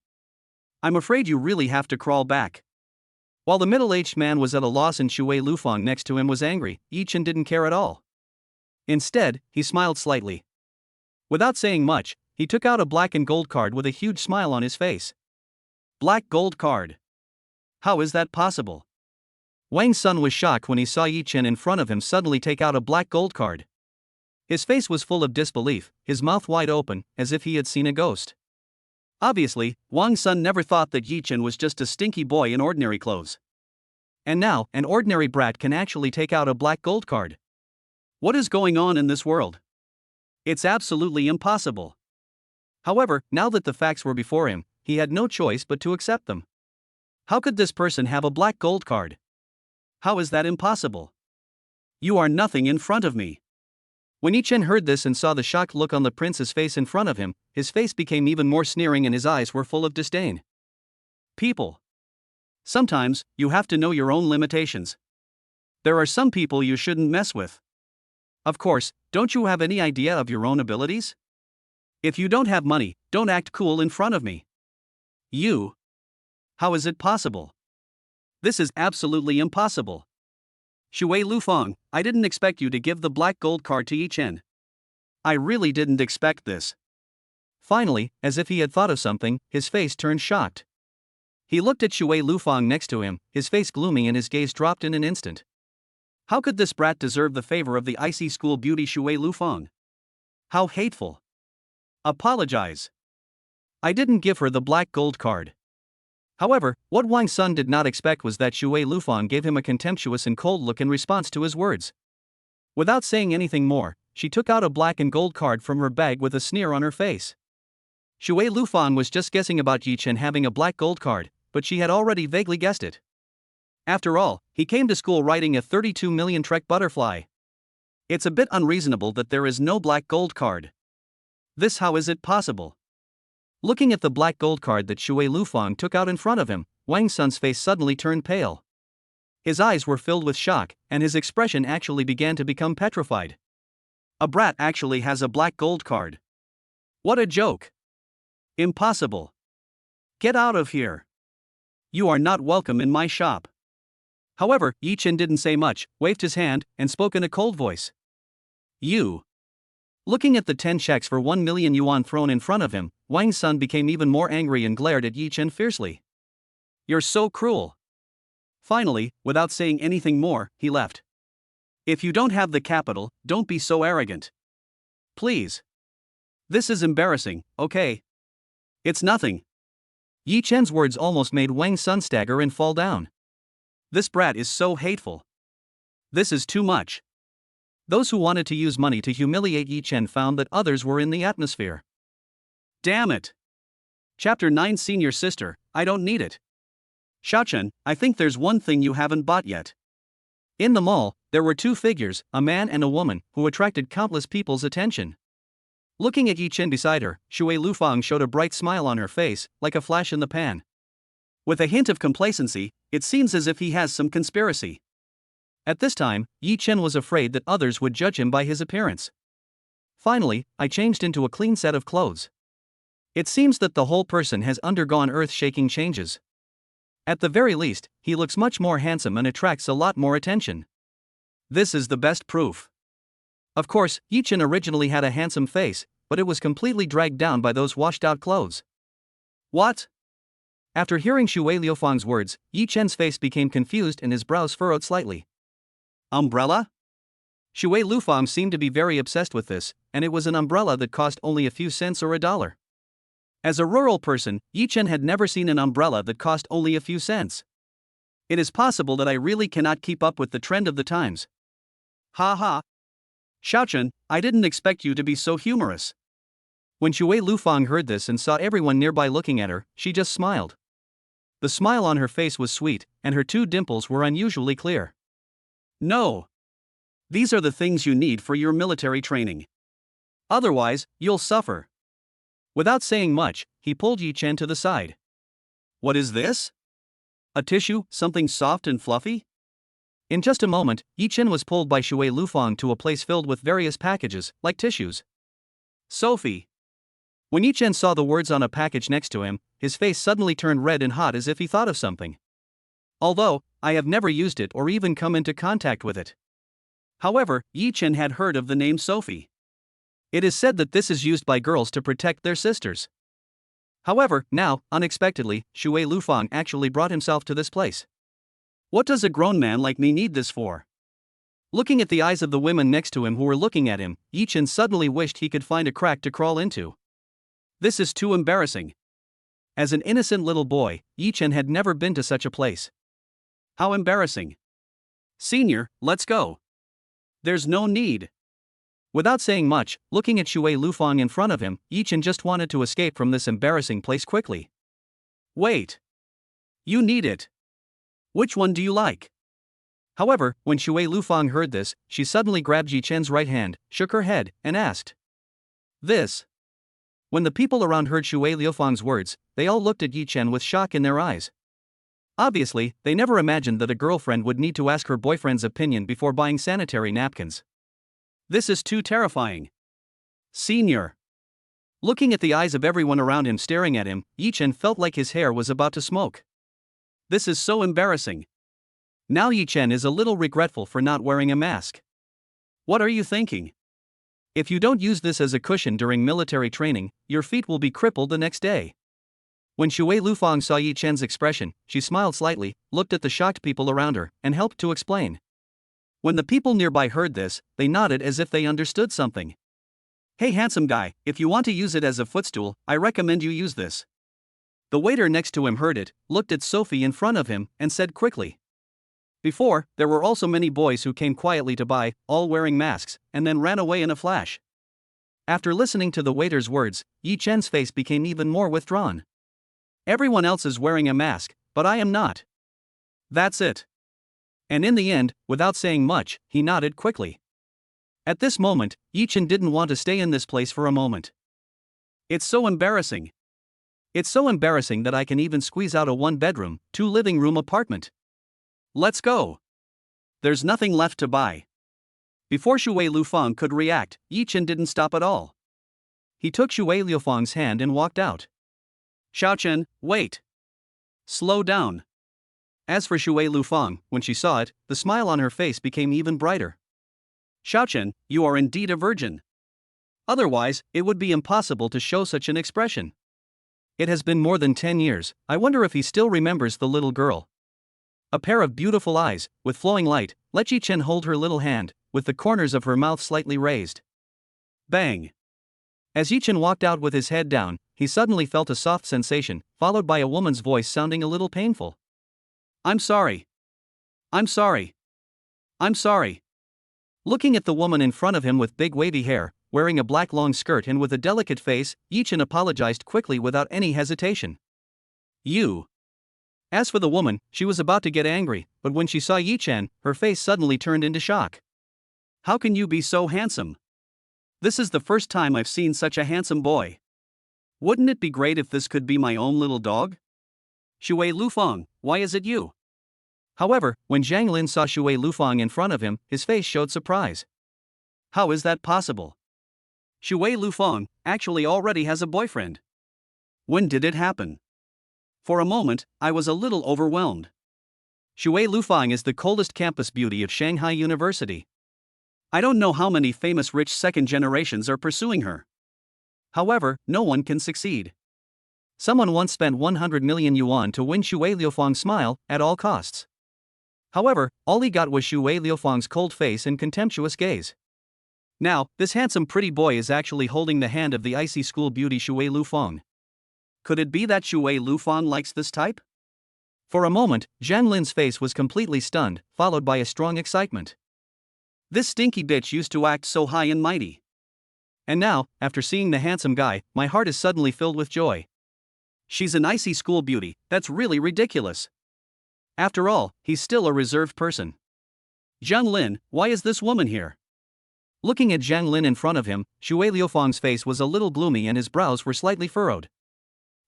I'm afraid you really have to crawl back. While the middle-aged man was at a loss and Shuer Lufang next to him was angry, Yichin didn't care at all. Instead, he smiled slightly. Without saying much, he took out a black and gold card with a huge smile on his face. Black gold card. How is that possible? Wang Sun was shocked when he saw Yichin in front of him suddenly take out a black gold card. His face was full of disbelief, his mouth wide open, as if he had seen a ghost. Obviously, Wang Sun never thought that Yichin was just a stinky boy in ordinary clothes. And now, an ordinary brat can actually take out a black gold card. What is going on in this world? It's absolutely impossible. However, now that the facts were before him, he had no choice but to accept them. How could this person have a black gold card? How is that impossible? You are nothing in front of me. When Yichin heard this and saw the shocked look on the prince's face in front of him, his face became even more sneering and his eyes were full of disdain. People. Sometimes, you have to know your own limitations. There are some people you shouldn't mess with. Of course, don't you have any idea of your own abilities? If you don't have money, don't act cool in front of me. You. How is it possible? This is absolutely impossible. Shuer Lufang, I didn't expect you to give the black gold card to Yichin. I really didn't expect this. Finally, as if he had thought of something, his face turned shocked. He looked at Shuer Lufang next to him, his face gloomy and his gaze dropped in an instant. How could this brat deserve the favor of the icy school beauty Shuer Lufang? How hateful. Apologize. I didn't give her the black gold card. However, what Wang Sun did not expect was that Shuer Lufang gave him a contemptuous and cold look in response to his words. Without saying anything more, she took out a black and gold card from her bag with a sneer on her face. Shuer Lufang was just guessing about Yichin having a black gold card, but she had already vaguely guessed it. After all, he came to school riding a 32 million Trek butterfly. It's a bit unreasonable that there is no black gold card. This how is it possible? Looking at the black gold card that Shuer Lufang took out in front of him, Wang Sun's face suddenly turned pale. His eyes were filled with shock, and his expression actually began to become petrified. A brat actually has a black gold card. What a joke! Impossible. Get out of here. You are not welcome in my shop. However, Yichin didn't say much, waved his hand, and spoke in a cold voice. You. Looking at the 10 checks for 1 million yuan thrown in front of him, Wang Sun became even more angry and glared at Yichin fiercely. You're so cruel. Finally, without saying anything more, he left. If you don't have the capital, don't be so arrogant. Please. This is embarrassing, okay? It's nothing. Yichin's words almost made Wang Sun stagger and fall down. This brat is so hateful. This is too much. Those who wanted to use money to humiliate Yichin found that others were in the atmosphere. Damn it! Chapter 9 Senior Sister, I don't need it. Shaochen, I think there's one thing you haven't bought yet. In the mall, there were two figures, a man and a woman, who attracted countless people's attention. Looking at Yichin beside her, Shuer Lufang showed a bright smile on her face, like a flash in the pan. With a hint of complacency, it seems as if he has some conspiracy. At this time, Yichin was afraid that others would judge him by his appearance. Finally, I changed into a clean set of clothes. It seems that the whole person has undergone earth-shaking changes. At the very least, he looks much more handsome and attracts a lot more attention. This is the best proof. Of course, Yichin originally had a handsome face, but it was completely dragged down by those washed-out clothes. What? After hearing Shuer Lufang's words, Yichin's face became confused and his brows furrowed slightly. Umbrella? Shuer Lufang seemed to be very obsessed with this, and it was an umbrella that cost only a few cents or $1. As a rural person, Yichin had never seen an umbrella that cost only a few cents. It is possible that I really cannot keep up with the trend of the times. Ha ha. Shaochen, I didn't expect you to be so humorous. When Shuer Lufang heard this and saw everyone nearby looking at her, she just smiled. The smile on her face was sweet, and her two dimples were unusually clear. No. These are the things you need for your military training. Otherwise, you'll suffer. Without saying much, he pulled Yichin to the side. What is this? A tissue, something soft and fluffy? In just a moment, Yichin was pulled by Shuer Lufang to a place filled with various packages, like tissues. Sophie. When Yichin saw the words on a package next to him, his face suddenly turned red and hot as if he thought of something. Although, I have never used it or even come into contact with it. However, Yichin had heard of the name Sophie. It is said that this is used by girls to protect their sisters. However, now, unexpectedly, Shuer Lufang actually brought himself to this place. What does a grown man like me need this for? Looking at the eyes of the women next to him who were looking at him, Yichin suddenly wished he could find a crack to crawl into. This is too embarrassing. As an innocent little boy, Yichin had never been to such a place. How embarrassing. Senior, let's go. There's no need. Without saying much, looking at Shuer Lufang in front of him, Yichin just wanted to escape from this embarrassing place quickly. Wait. You need it. Which one do you like? However, when Shuer Lufang heard this, she suddenly grabbed Yichin's right hand, shook her head, and asked, This. When the people around heard Shuer Lufang's words, they all looked at Yichin with shock in their eyes. Obviously, they never imagined that a girlfriend would need to ask her boyfriend's opinion before buying sanitary napkins. This is too terrifying. Senior. Looking at the eyes of everyone around him staring at him, Yichin felt like his hair was about to smoke. This is so embarrassing. Now Yichin is a little regretful for not wearing a mask. What are you thinking? If you don't use this as a cushion during military training, your feet will be crippled the next day. When Shuer Lufang saw Yichin's expression, she smiled slightly, looked at the shocked people around her, and helped to explain. When the people nearby heard this, they nodded as if they understood something. Hey handsome guy, if you want to use it as a footstool, I recommend you use this. The waiter next to him heard it, looked at Sophie in front of him, and said quickly. Before, there were also many boys who came quietly to buy, all wearing masks, and then ran away in a flash. After listening to the waiter's words, Yichin's face became even more withdrawn. Everyone else is wearing a mask, but I am not. That's it. And in the end, without saying much, he nodded quickly. At this moment, Yichin didn't want to stay in this place for a moment. It's so embarrassing. It's so embarrassing that I can even squeeze out a one-bedroom, two-living-room apartment. Let's go. There's nothing left to buy. Before Shuer Lufang could react, Yichin didn't stop at all. He took Shuer Lufang's hand and walked out. Xiaochen, wait. Slow down. As for Shuer Lufang, when she saw it, the smile on her face became even brighter. Xiaochen, you are indeed a virgin. Otherwise, it would be impossible to show such an expression. It has been more than 10 years, I wonder if he still remembers the little girl. A pair of beautiful eyes, with flowing light, let Yichin hold her little hand, with the corners of her mouth slightly raised. Bang! As Yichin walked out with his head down, he suddenly felt a soft sensation, followed by a woman's voice sounding a little painful. I'm sorry. I'm sorry. I'm sorry. Looking at the woman in front of him with big wavy hair, wearing a black long skirt and with a delicate face, Yichin apologized quickly without any hesitation. You. As for the woman, she was about to get angry, but when she saw Yichin, her face suddenly turned into shock. How can you be so handsome? This is the first time I've seen such a handsome boy. Wouldn't it be great if this could be my own little dog? Shuer Lufang, why is it you? However, when Zhang Lin saw Shuer Lufang in front of him, his face showed surprise. How is that possible? Shuer Lufang actually already has a boyfriend. When did it happen? For a moment, I was a little overwhelmed. Shuer Lufang is the coldest campus beauty of Shanghai University. I don't know how many famous rich second generations are pursuing her. However, no one can succeed. Someone once spent 100 million yuan to win Shuer Lufang's smile, at all costs. However, all he got was Shuer Lufang's cold face and contemptuous gaze. Now, this handsome pretty boy is actually holding the hand of the icy school beauty Shuer Lufang. Could it be that Shuer Lufang likes this type? For a moment, Zhang Lin's face was completely stunned, followed by a strong excitement. This stinky bitch used to act so high and mighty. And now, after seeing the handsome guy, my heart is suddenly filled with joy. She's an icy school beauty, that's really ridiculous. After all, he's still a reserved person. Zhang Lin, why is this woman here? Looking at Zhang Lin in front of him, Shuer Lufang's face was a little gloomy and his brows were slightly furrowed.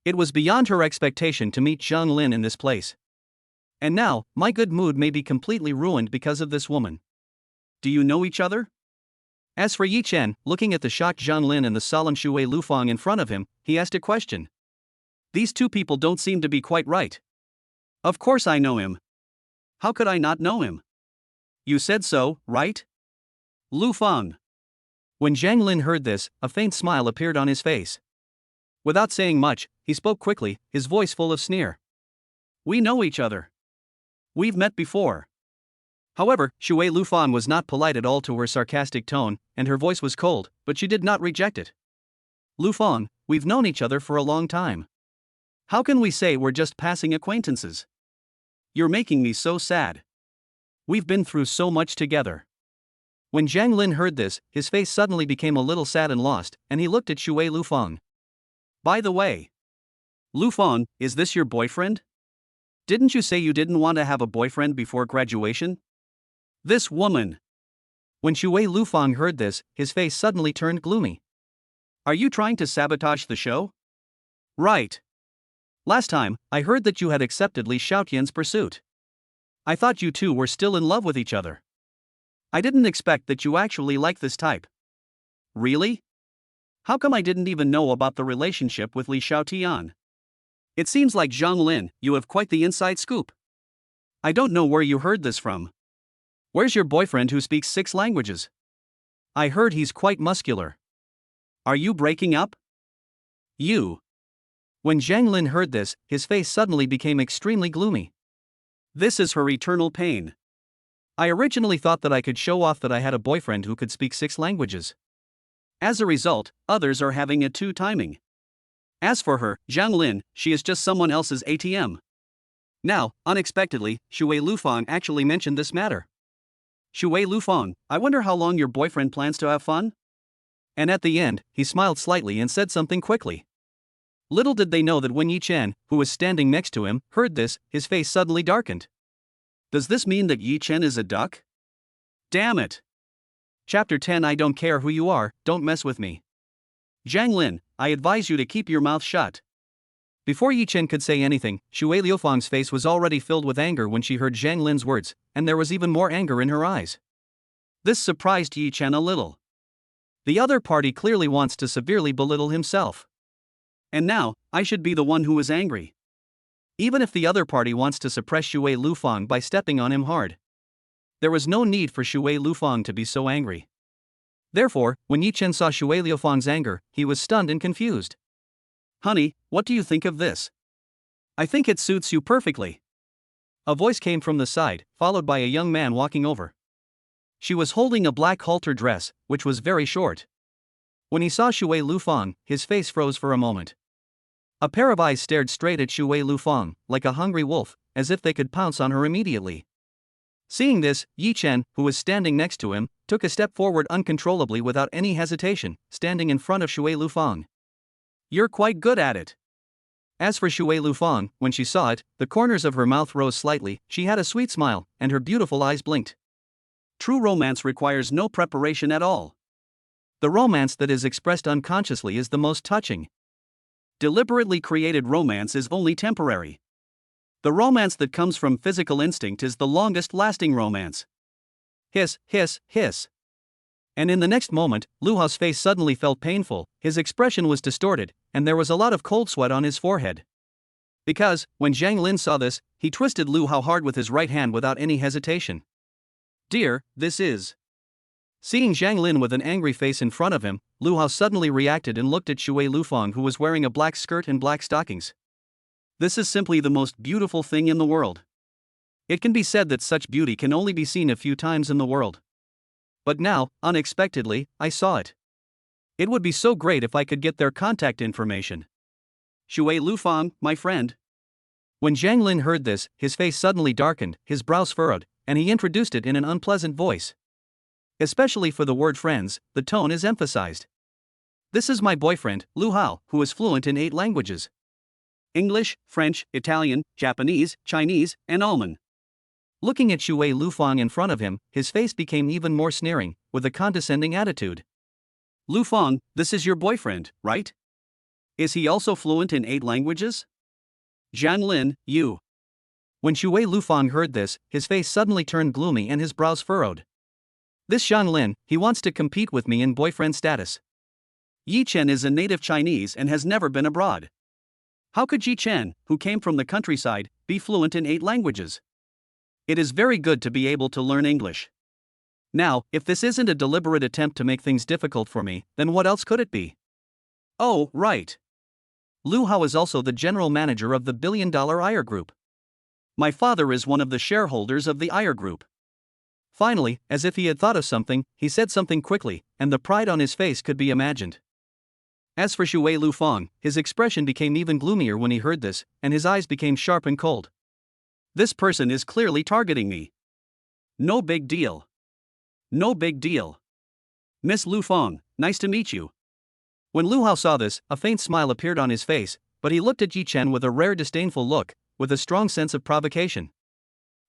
It was beyond her expectation to meet Zhang Lin in this place. And now, my good mood may be completely ruined because of this woman. Do you know each other? As for Yichin, looking at the shocked Zhang Lin and the solemn Shuer Lufang in front of him, he asked a question. These two people don't seem to be quite right. Of course I know him. How could I not know him? You said so, right? Lufang. When Zhang Lin heard this, a faint smile appeared on his face. Without saying much, he spoke quickly, his voice full of sneer. We know each other. We've met before. However, Shuer Lufang was not polite at all to her sarcastic tone, and her voice was cold, but she did not reject it. Lufang, we've known each other for a long time. How can we say we're just passing acquaintances? You're making me so sad. We've been through so much together. When Zhang Lin heard this, his face suddenly became a little sad and lost, and he looked at Shuer Lufang. By the way, Lufang, is this your boyfriend? Didn't you say you didn't want to have a boyfriend before graduation? This woman. When Shuer Lufang heard this, his face suddenly turned gloomy. Are you trying to sabotage the show? Right. Last time, I heard that you had accepted Li Xiaotian's pursuit. I thought you two were still in love with each other. I didn't expect that you actually like this type. Really? How come I didn't even know about the relationship with Li Xiaotian? It seems like Zhang Lin, you have quite the inside scoop. I don't know where you heard this from. Where's your boyfriend who speaks 6 languages? I heard he's quite muscular. Are you breaking up? You. When Zhang Lin heard this, his face suddenly became extremely gloomy. This is her eternal pain. I originally thought that I could show off that I had a boyfriend who could speak 6 languages. As a result, others are having a 2 timing. As for her, Zhang Lin, she is just someone else's ATM. Now, unexpectedly, Shuer Lufang actually mentioned this matter. Shuer Lufang, I wonder how long your boyfriend plans to have fun? And at the end, he smiled slightly and said something quickly. Little did they know that when Yichin, who was standing next to him, heard this, his face suddenly darkened. Does this mean that Yichin is a duck? Damn it! Chapter 10 I don't care who you are, don't mess with me. Zhang Lin, I advise you to keep your mouth shut. Before Yichin could say anything, Shuer Lufang's face was already filled with anger when she heard Zhang Lin's words, and there was even more anger in her eyes. This surprised Yichin a little. The other party clearly wants to severely belittle himself. And now, I should be the one who is angry. Even if the other party wants to suppress Shuer Lufang by stepping on him hard. There was no need for Shuer Lufang to be so angry. Therefore, when Yichin saw Shuer Lufang's anger, he was stunned and confused. Honey, what do you think of this? I think it suits you perfectly. A voice came from the side, followed by a young man walking over. She was holding a black halter dress, which was very short. When he saw Shuer Lufang, his face froze for a moment. A pair of eyes stared straight at Shuer Lufang, like a hungry wolf, as if they could pounce on her immediately. Seeing this, Yichin, who was standing next to him, took a step forward uncontrollably without any hesitation, standing in front of Shuer Lufang. You're quite good at it. As for Shuer Lufang, when she saw it, the corners of her mouth rose slightly, she had a sweet smile, and her beautiful eyes blinked. True romance requires no preparation at all. The romance that is expressed unconsciously is the most touching. Deliberately created romance is only temporary. The romance that comes from physical instinct is the longest-lasting romance. Hiss, hiss, hiss. And in the next moment, Lu Hao's face suddenly felt painful, his expression was distorted, and there was a lot of cold sweat on his forehead. Because, when Zhang Lin saw this, he twisted Lu Hao hard with his right hand without any hesitation. Dear, this is... Seeing Zhang Lin with an angry face in front of him, Lu Hao suddenly reacted and looked at Shuer Lufang, who was wearing a black skirt and black stockings. This is simply the most beautiful thing in the world. It can be said that such beauty can only be seen a few times in the world. But now, unexpectedly, I saw it. It would be so great if I could get their contact information. Shuer Lufang, my friend. When Zhang Lin heard this, his face suddenly darkened, his brows furrowed, and he introduced it in an unpleasant voice. Especially for the word friends, the tone is emphasized. This is my boyfriend, Lu Hao, who is fluent in 8 languages. English, French, Italian, Japanese, Chinese, and Alman. Looking at Shuer Lufang in front of him, his face became even more sneering, with a condescending attitude. Lufang, this is your boyfriend, right? Is he also fluent in 8 languages? Zhang Lin, you. When Shuer Lufang heard this, his face suddenly turned gloomy and his brows furrowed. This Zhang Lin, he wants to compete with me in boyfriend status. Yichin is a native Chinese and has never been abroad. How could Yichin, who came from the countryside, be fluent in 8 languages? It is very good to be able to learn English. Now, if this isn't a deliberate attempt to make things difficult for me, then what else could it be? Oh, right. Lu Hao is also the general manager of the billion-dollar Iyer Group. My father is one of the shareholders of the Iyer Group. Finally, as if he had thought of something, he said something quickly, and the pride on his face could be imagined. As for Shuer Lufang, his expression became even gloomier when he heard this, and his eyes became sharp and cold. This person is clearly targeting me. No big deal. No big deal. Miss Lufang, nice to meet you. When Lu Hao saw this, a faint smile appeared on his face, but he looked at Yichin with a rare disdainful look, with a strong sense of provocation.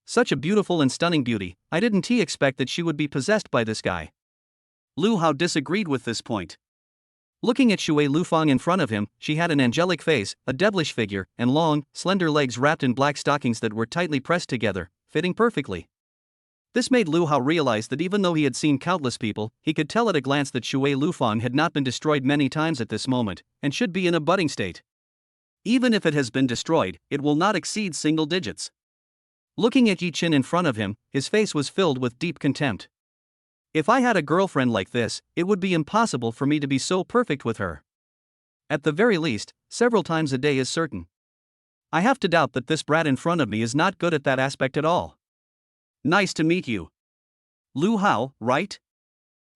Such a beautiful and stunning beauty, I didn't expect that she would be possessed by this guy. Lu Hao disagreed with this point. Looking at Shuer Lufang in front of him, she had an angelic face, a devilish figure, and long, slender legs wrapped in black stockings that were tightly pressed together, fitting perfectly. This made Lu Hao realize that even though he had seen countless people, he could tell at a glance that Shuer Lufang had not been destroyed many times at this moment, and should be in a budding state. Even if it has been destroyed, it will not exceed single digits. Looking at Yichin in front of him, his face was filled with deep contempt. If I had a girlfriend like this, it would be impossible for me to be so perfect with her. At the very least, several times a day is certain. I have to doubt that this brat in front of me is not good at that aspect at all. Nice to meet you. Lu Hao, right?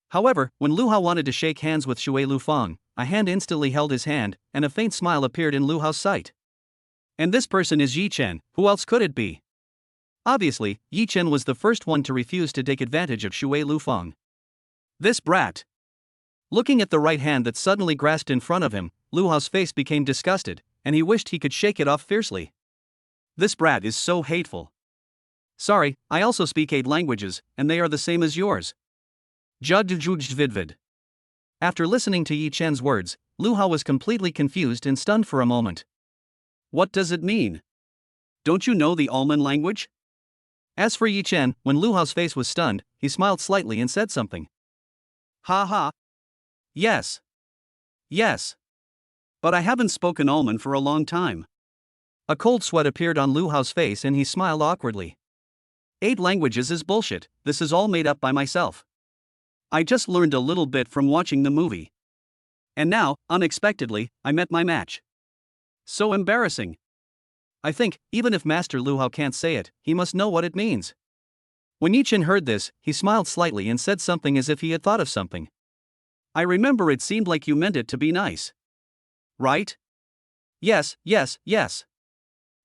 However, when Lu Hao wanted to shake hands with Shuer Lufang, a hand instantly held his hand, and a faint smile appeared in Lu Hao's sight. And this person is Yichin, who else could it be? Obviously, Yichin was the first one to refuse to take advantage of Shuer Lufang. This brat. Looking at the right hand that suddenly grasped in front of him, Lu Hao's face became disgusted, and he wished he could shake it off fiercely. This brat is so hateful. Sorry, I also speak 8 languages, and they are the same as yours. Judjujvidvid. After listening to Yichin's words, Lu Hao was completely confused and stunned for a moment. What does it mean? Don't you know the almond language? As for Yichin, when Lu Hao's face was stunned, he smiled slightly and said something. Ha ha. Yes. Yes. But I haven't spoken almond for a long time. A cold sweat appeared on Lu Hao's face and he smiled awkwardly. 8 languages is bullshit, this is all made up by myself. I just learned a little bit from watching the movie. And now, unexpectedly, I met my match. So embarrassing. I think, even if Master Lu Hao can't say it, he must know what it means. When Yichin heard this, he smiled slightly and said something as if he had thought of something. I remember it seemed like you meant it to be nice. Right? Yes, yes, yes.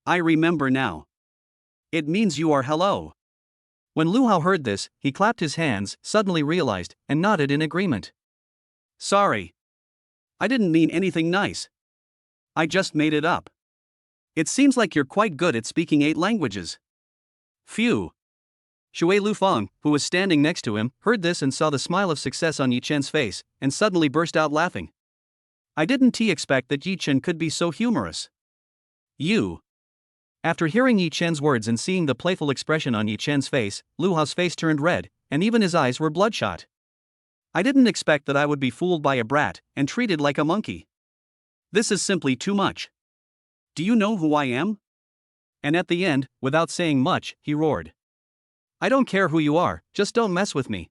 I remember now. It means you are hello. When Lu Hao heard this, he clapped his hands, suddenly realized, and nodded in agreement. Sorry. I didn't mean anything nice. I just made it up. It seems like you're quite good at speaking 8 languages. Phew. Shuer Lufang, who was standing next to him, heard this and saw the smile of success on Yichin's face, and suddenly burst out laughing. I didn't expect that Yichin could be so humorous. You. After hearing Yichin's words and seeing the playful expression on Yichin's face, Lu Hao's face turned red, and even his eyes were bloodshot. I didn't expect that I would be fooled by a brat, and treated like a monkey. This is simply too much. Do you know who I am? And at the end, without saying much, he roared. I don't care who you are, just don't mess with me.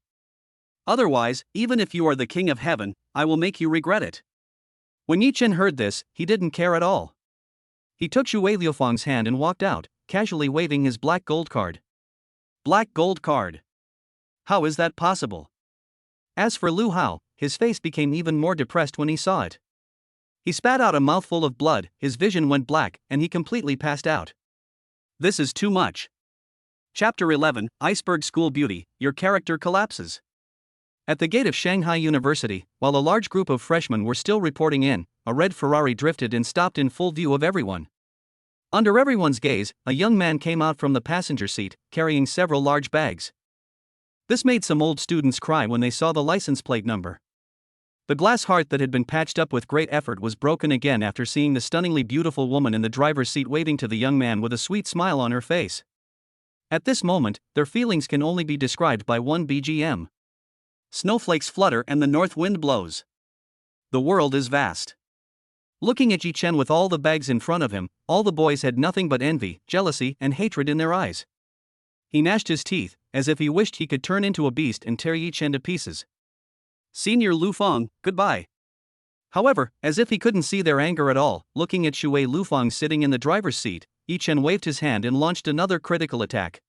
Otherwise, even if you are the king of heaven, I will make you regret it. When Yichin heard this, he didn't care at all. He took Shuer Lufang's hand and walked out, casually waving his black gold card. Black gold card. How is that possible? As for Lu Hao, his face became even more depressed when he saw it. He spat out a mouthful of blood, his vision went black, and he completely passed out. This is too much. Chapter 11, Iceberg School Beauty, Your Character Collapses. At the gate of Shanghai University, while a large group of freshmen were still reporting in, a red Ferrari drifted and stopped in full view of everyone. Under everyone's gaze, a young man came out from the passenger seat, carrying several large bags. This made some old students cry when they saw the license plate number. The glass heart that had been patched up with great effort was broken again after seeing the stunningly beautiful woman in the driver's seat waving to the young man with a sweet smile on her face. At this moment, their feelings can only be described by one BGM. Snowflakes flutter and the north wind blows. The world is vast. Looking at Yichin with all the bags in front of him, all the boys had nothing but envy, jealousy, and hatred in their eyes. He gnashed his teeth, as if he wished he could turn into a beast and tear Yichin to pieces. Senior Lufang, goodbye. However, as if he couldn't see their anger at all, looking at Shuer Lufang sitting in the driver's seat, Yichin waved his hand and launched another critical attack.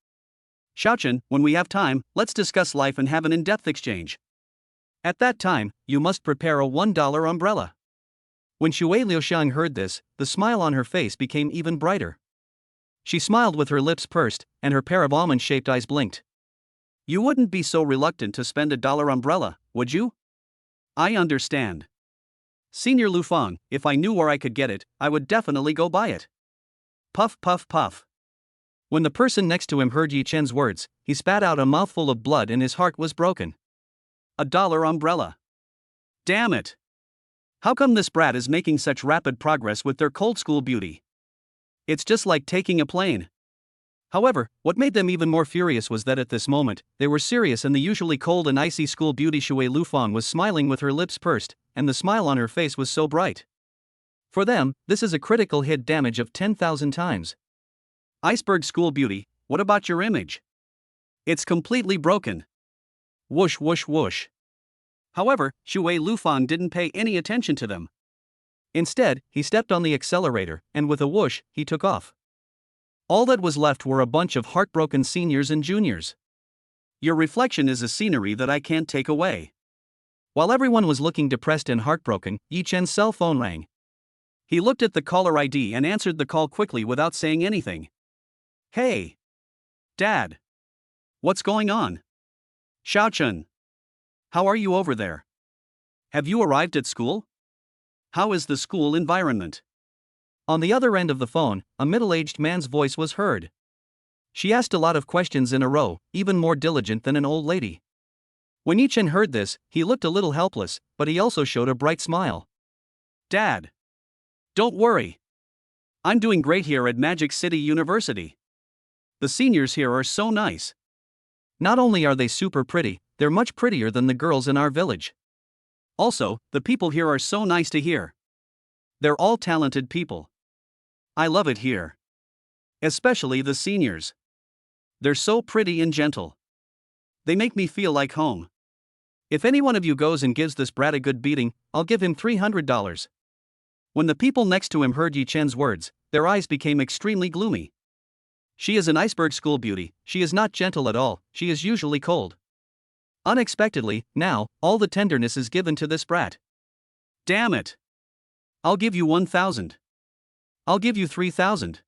Shaochen, when we have time, let's discuss life and have an in-depth exchange. At that time, you must prepare a $1 umbrella. When Shuer Liuxiang heard this, the smile on her face became even brighter. She smiled with her lips pursed, and her pair of almond-shaped eyes blinked. You wouldn't be so reluctant to spend $1 umbrella, would you? I understand. Senior Lufang, if I knew where I could get it, I would definitely go buy it. Puff puff puff. When the person next to him heard Yichin's words, he spat out a mouthful of blood and his heart was broken. $1 umbrella. Damn it. How come this brat is making such rapid progress with their cold school beauty? It's just like taking a plane. However, what made them even more furious was that at this moment, they were serious and the usually cold and icy school beauty Shuer Lufang was smiling with her lips pursed, and the smile on her face was so bright. For them, this is a critical hit damage of 10,000 times. Iceberg school beauty, what about your image? It's completely broken. Whoosh whoosh whoosh. However, Shuer Lufang didn't pay any attention to them. Instead, he stepped on the accelerator, and with a whoosh, he took off. All that was left were a bunch of heartbroken seniors and juniors. Your reflection is a scenery that I can't take away. While everyone was looking depressed and heartbroken, Yichin's cell phone rang. He looked at the caller ID and answered the call quickly without saying anything. Hey. Dad. What's going on? Xiaochun. How are you over there? Have you arrived at school? How is the school environment? On the other end of the phone, a middle-aged man's voice was heard. She asked a lot of questions in a row, even more diligent than an old lady. When Yichin heard this, he looked a little helpless, but he also showed a bright smile. Dad. Don't worry. I'm doing great here at Magic City University. The seniors here are so nice. Not only are they super pretty, they're much prettier than the girls in our village. Also, the people here are so nice to hear. They're all talented people. I love it here. Especially the seniors. They're so pretty and gentle. They make me feel like home. If any one of you goes and gives this brat a good beating, I'll give him $300. When the people next to him heard Yichin's words, their eyes became extremely gloomy. She is an iceberg school beauty, she is not gentle at all, she is usually cold. Unexpectedly, now, all the tenderness is given to this brat. Damn it. I'll give you 1,000. I'll give you 3,000.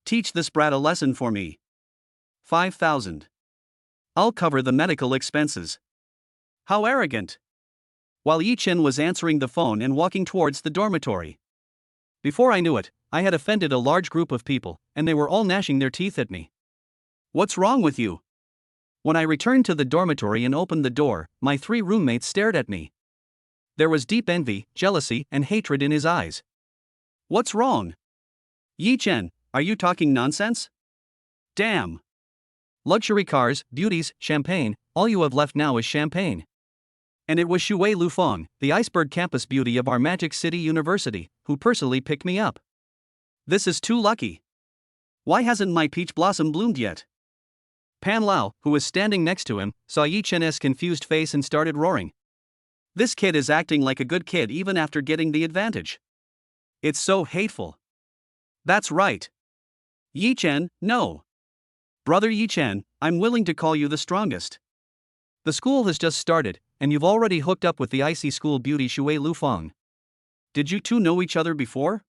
Teach this brat a lesson for me. 5,000. I'll cover the medical expenses. How arrogant. While Yichin was answering the phone and walking towards the dormitory. Before I knew it, I had offended a large group of people, and they were all gnashing their teeth at me. What's wrong with you? When I returned to the dormitory and opened the door, my 3 roommates stared at me. There was deep envy, jealousy, and hatred in his eyes. What's wrong? Yichin, are you talking nonsense? Damn. Luxury cars, beauties, champagne, all you have left now is champagne. And it was Shuer Lufang, the Iceberg campus beauty of our Magic City University, who personally picked me up. This is too lucky. Why hasn't my peach blossom bloomed yet? Pan Lao, who was standing next to him, saw Yichin's confused face and started roaring. This kid is acting like a good kid even after getting the advantage. It's so hateful. That's right. Yichin, no. Brother Yichin, I'm willing to call you the strongest. The school has just started, and you've already hooked up with the icy school beauty Shuer Lufang. Did you two know each other before?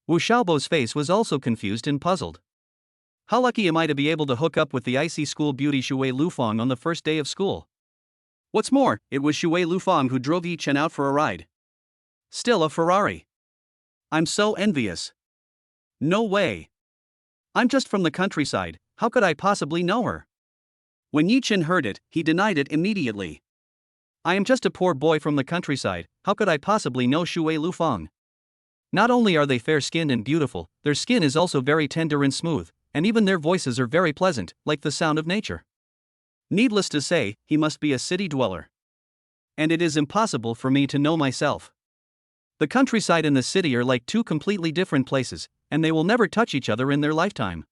Wu Xiaobo's face was also confused and puzzled. How lucky am I to be able to hook up with the icy school beauty Shuer Lufang on the first day of school? What's more, it was Shuer Lufang who drove Yichin out for a ride. Still a Ferrari. I'm so envious. No way. I'm just from the countryside, how could I possibly know her? When Yichin heard it, he denied it immediately. I am just a poor boy from the countryside, how could I possibly know Shuer Lufang? Not only are they fair-skinned and beautiful, their skin is also very tender and smooth, and even their voices are very pleasant, like the sound of nature. Needless to say, he must be a city dweller. And it is impossible for me to know myself. The countryside and the city are like 2 completely different places, and they will never touch each other in their lifetime.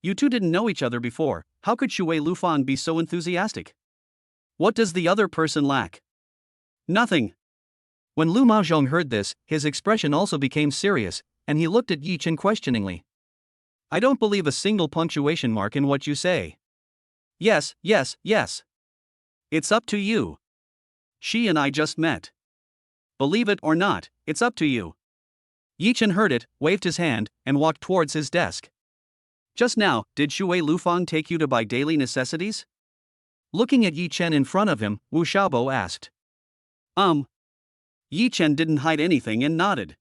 You two didn't know each other before, how could Shuer Lufang be so enthusiastic? What does the other person lack? Nothing. When Lu Maozhong heard this, his expression also became serious, and he looked at Yichin questioningly. I don't believe a single punctuation mark in what you say. Yes, yes, yes. It's up to you. She and I just met. Believe it or not, it's up to you. Yichin heard it, waved his hand, and walked towards his desk. Just now, did Shuer Lufang take you to buy daily necessities? Looking at Yichin in front of him, Wu Xiaobo asked. Yichin didn't hide anything and nodded.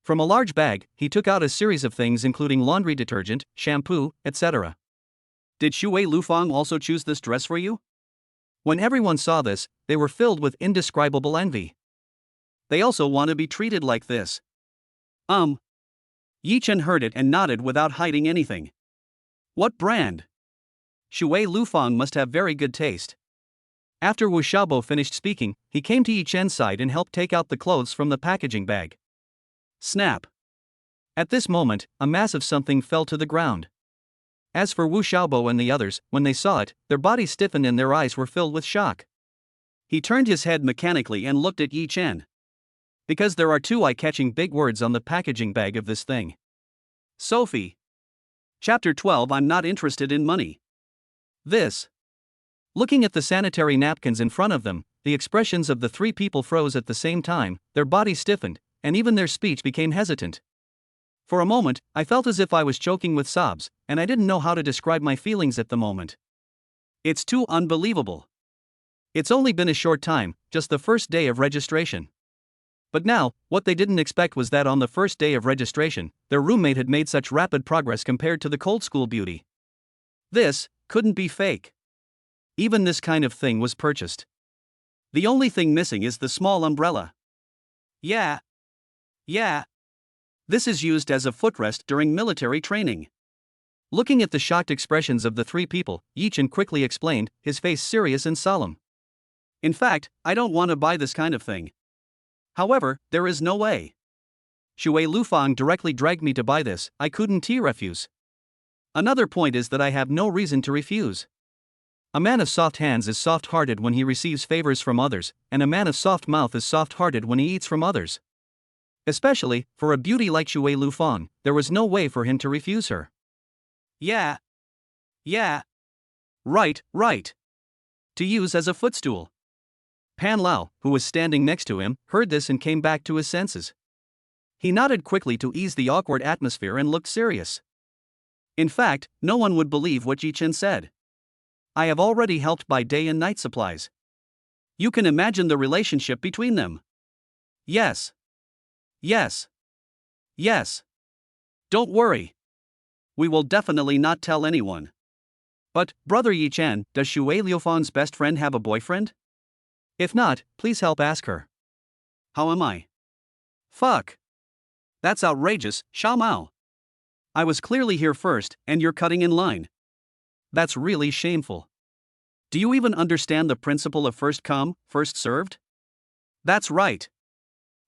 From a large bag, he took out a series of things including laundry detergent, shampoo, etc. Did Shuer Lufang also choose this dress for you? When everyone saw this, they were filled with indescribable envy. They also want to be treated like this. Yichin heard it and nodded without hiding anything. What brand? Shuer Lufang must have very good taste. After Wu Xiaobo finished speaking, he came to Yichin's side and helped take out the clothes from the packaging bag. Snap. At this moment, a massive something fell to the ground. As for Wu Xiaobo and the others, when they saw it, their bodies stiffened and their eyes were filled with shock. He turned his head mechanically and looked at Yichin. Because there are two eye-catching big words on the packaging bag of this thing. Sophie. Chapter 12. I'm not interested in money. This. Looking at the sanitary napkins in front of them, the expressions of the three people froze at the same time, their bodies stiffened, and even their speech became hesitant. For a moment, I felt as if I was choking with sobs, and I didn't know how to describe my feelings at the moment. It's too unbelievable. It's only been a short time, just the first day of registration. But now, what they didn't expect was that on the first day of registration, their roommate had made such rapid progress compared to the cold school beauty. This couldn't be fake. Even this kind of thing was purchased. The only thing missing is the small umbrella. Yeah. This is used as a footrest during military training. Looking at the shocked expressions of the three people, Yichin quickly explained, his face serious and solemn. In fact, I don't want to buy this kind of thing. However, there is no way. Shuer Lufang directly dragged me to buy this, I couldn't refuse. Another point is that I have no reason to refuse. A man of soft hands is soft-hearted when he receives favors from others, and a man of soft mouth is soft-hearted when he eats from others. Especially, for a beauty like Shuer Lufang, there was no way for him to refuse her. Yeah. Right. To use as a footstool. Pan Lao, who was standing next to him, heard this and came back to his senses. He nodded quickly to ease the awkward atmosphere and looked serious. In fact, no one would believe what Yichin said. I have already helped buy day and night supplies. You can imagine the relationship between them. Yes. Don't worry. We will definitely not tell anyone. But, Brother Yichin, does Shuer Lufang's best friend have a boyfriend? If not, please help ask her. How am I? Fuck. That's outrageous, Xiao Mao. I was clearly here first, and you're cutting in line. That's really shameful. Do you even understand the principle of first come, first served? That's right.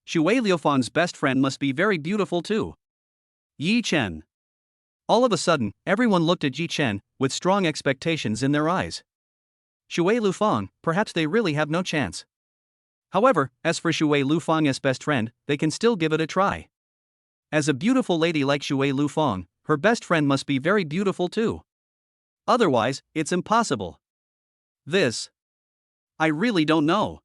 Shuer Lufang's best friend must be very beautiful too. Yichin. All of a sudden, everyone looked at Yichin, with strong expectations in their eyes. Shuer Lufang, perhaps they really have no chance. However, as for Shuer Lufang's best friend, they can still give it a try. As a beautiful lady like Shuer Lufang, her best friend must be very beautiful too. Otherwise, it's impossible. I really don't know.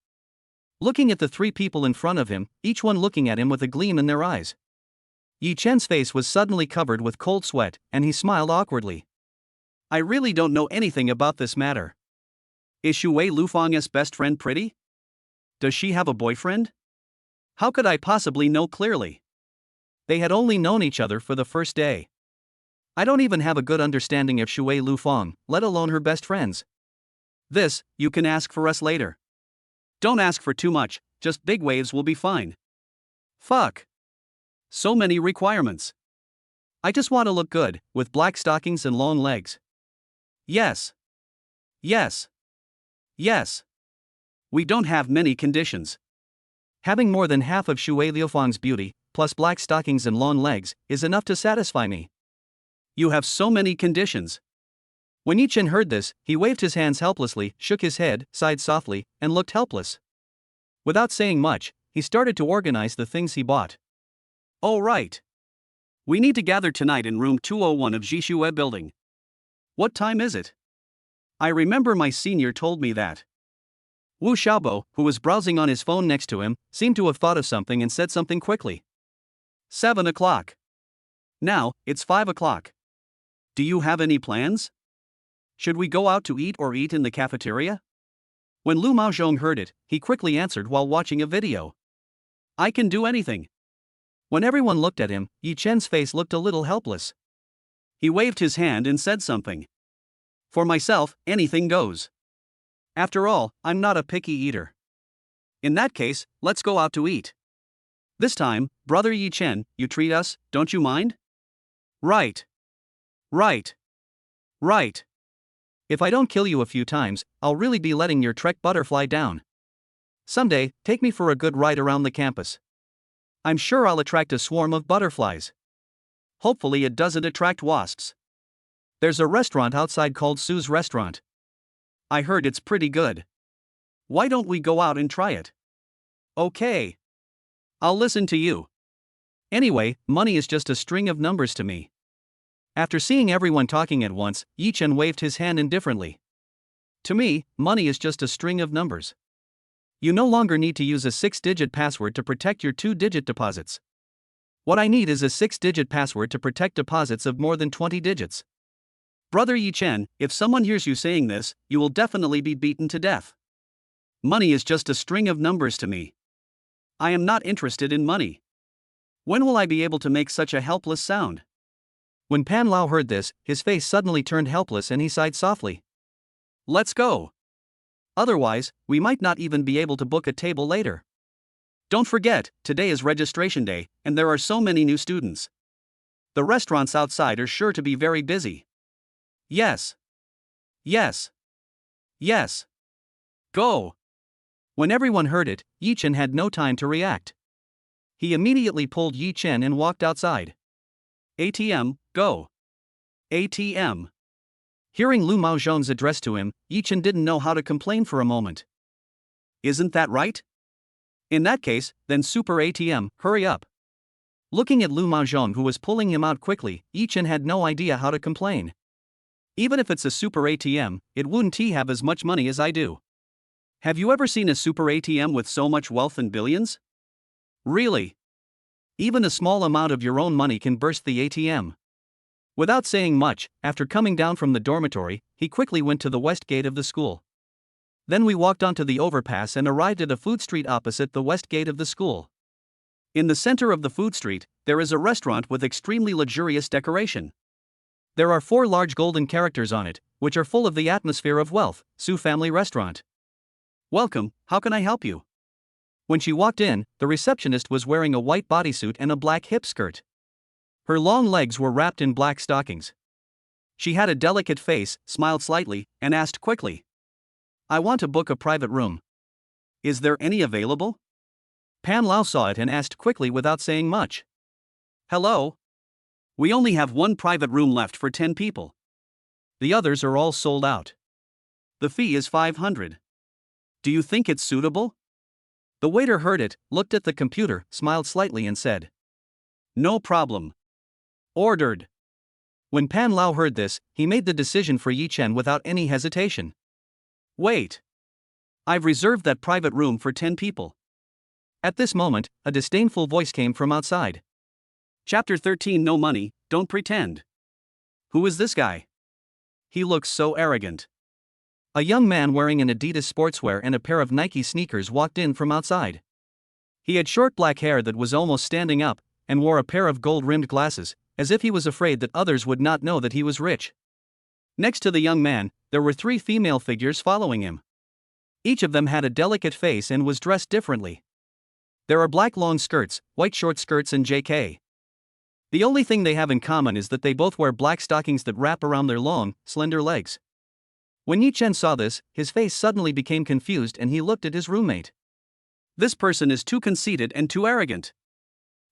Looking at the three people in front of him, each one looking at him with a gleam in their eyes. Yichin's face was suddenly covered with cold sweat, and he smiled awkwardly. I really don't know anything about this matter. Is Shuer Lufang's best friend pretty? Does she have a boyfriend? How could I possibly know clearly? They had only known each other for the first day. I don't even have a good understanding of Shuer Lufang, let alone her best friends. This, you can ask for us later. Don't ask for too much, just big waves will be fine. Fuck. So many requirements. I just want to look good, with black stockings and long legs. Yes. We don't have many conditions. Having more than half of Shuer Lufang's beauty, plus black stockings and long legs, is enough to satisfy me. You have so many conditions. When Yichin heard this, he waved his hands helplessly, shook his head, sighed softly, and looked helpless. Without saying much, he started to organize the things he bought. Oh right. We need to gather tonight in room 201 of Jishue building. What time is it? I remember my senior told me that. Wu Xiaobo, who was browsing on his phone next to him, seemed to have thought of something and said something quickly. 7 o'clock. Now, it's 5 o'clock. Do you have any plans? Should we go out to eat or eat in the cafeteria? When Lu Maozhong heard it, he quickly answered while watching a video. I can do anything. When everyone looked at him, Yichen's face looked a little helpless. He waved his hand and said something. For myself, anything goes. After all, I'm not a picky eater. In that case, let's go out to eat. This time, brother Yichin, you treat us, don't you mind? Right. Right. Right. If I don't kill you a few times, I'll really be letting your Trek butterfly down. Someday, take me for a good ride around the campus. I'm sure I'll attract a swarm of butterflies. Hopefully it doesn't attract wasps. There's a restaurant outside called Sue's Restaurant. I heard it's pretty good. Why don't we go out and try it? Okay. I'll listen to you. Anyway, money is just a string of numbers to me. After seeing everyone talking at once, Yichin waved his hand indifferently. To me, money is just a string of numbers. You no longer need to use a 6-digit password to protect your 2-digit deposits. What I need is a 6-digit password to protect deposits of more than 20 digits. Brother Yichin, if someone hears you saying this, you will definitely be beaten to death. Money is just a string of numbers to me. I am not interested in money. When will I be able to make such a helpless sound? When Pan Lao heard this, his face suddenly turned helpless and he sighed softly. Let's go. Otherwise, we might not even be able to book a table later. Don't forget, today is registration day, and there are so many new students. The restaurants outside are sure to be very busy. Yes. Yes. Yes. Go. When everyone heard it, Yichin had no time to react. He immediately pulled Yichin and walked outside. ATM, go. ATM. Hearing Lu Maozhong's address to him, Yichin didn't know how to complain for a moment. Isn't that right? In that case, then Super ATM, hurry up. Looking at Lu Maozhong who was pulling him out quickly, Yichin had no idea how to complain. Even if it's a Super ATM, it wouldn't have as much money as I do. Have you ever seen a Super ATM with so much wealth and billions? Really? Even a small amount of your own money can burst the ATM. Without saying much, after coming down from the dormitory, he quickly went to the west gate of the school. Then we walked onto the overpass and arrived at a food street opposite the west gate of the school. In the center of the food street, there is a restaurant with extremely luxurious decoration. There are 4 large golden characters on it, which are full of the atmosphere of wealth. Su Family Restaurant. Welcome, how can I help you? When she walked in, the receptionist was wearing a white bodysuit and a black hip skirt. Her long legs were wrapped in black stockings. She had a delicate face, smiled slightly, and asked quickly. I want to book a private room. Is there any available? Pan Lao saw it and asked quickly without saying much. Hello? We only have 1 private room left for 10 people. The others are all sold out. The fee is 500. Do you think it's suitable? The waiter heard it, looked at the computer, smiled slightly and said. No problem. Ordered. When Pan Lao heard this, he made the decision for Yichin without any hesitation. Wait. I've reserved that private room for 10 people. At this moment, a disdainful voice came from outside. Chapter 13 No money, don't pretend. Who is this guy? He looks so arrogant. A young man wearing an Adidas sportswear and a pair of Nike sneakers walked in from outside. He had short black hair that was almost standing up, and wore a pair of gold-rimmed glasses, as if he was afraid that others would not know that he was rich. Next to the young man, there were 3 female figures following him. Each of them had a delicate face and was dressed differently. There are black long skirts, white short skirts and JK. The only thing they have in common is that they both wear black stockings that wrap around their long, slender legs. When Yichin saw this, his face suddenly became confused and he looked at his roommate. This person is too conceited and too arrogant.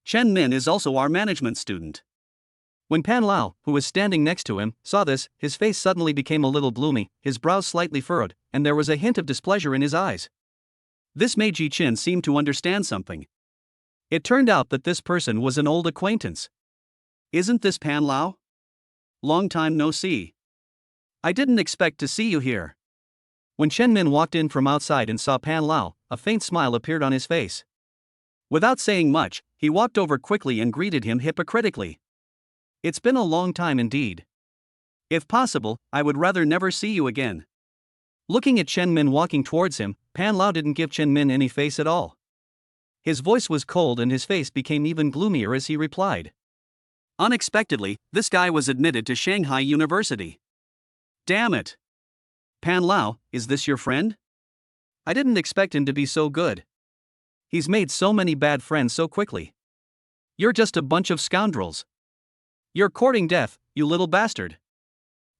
Chen Min is also our management student. When Pan Lao, who was standing next to him, saw this, his face suddenly became a little gloomy, his brows slightly furrowed, and there was a hint of displeasure in his eyes. This made Yichin seem to understand something. It turned out that this person was an old acquaintance. Isn't this Pan Lao? Long time no see. I didn't expect to see you here. When Chen Min walked in from outside and saw Pan Lao, a faint smile appeared on his face. Without saying much, he walked over quickly and greeted him hypocritically. It's been a long time indeed. If possible, I would rather never see you again. Looking at Chen Min walking towards him, Pan Lao didn't give Chen Min any face at all. His voice was cold and his face became even gloomier as he replied. Unexpectedly, this guy was admitted to Shanghai University. Damn it. Pan Lao, is this your friend? I didn't expect him to be so good. He's made so many bad friends so quickly. You're just a bunch of scoundrels. You're courting death, you little bastard.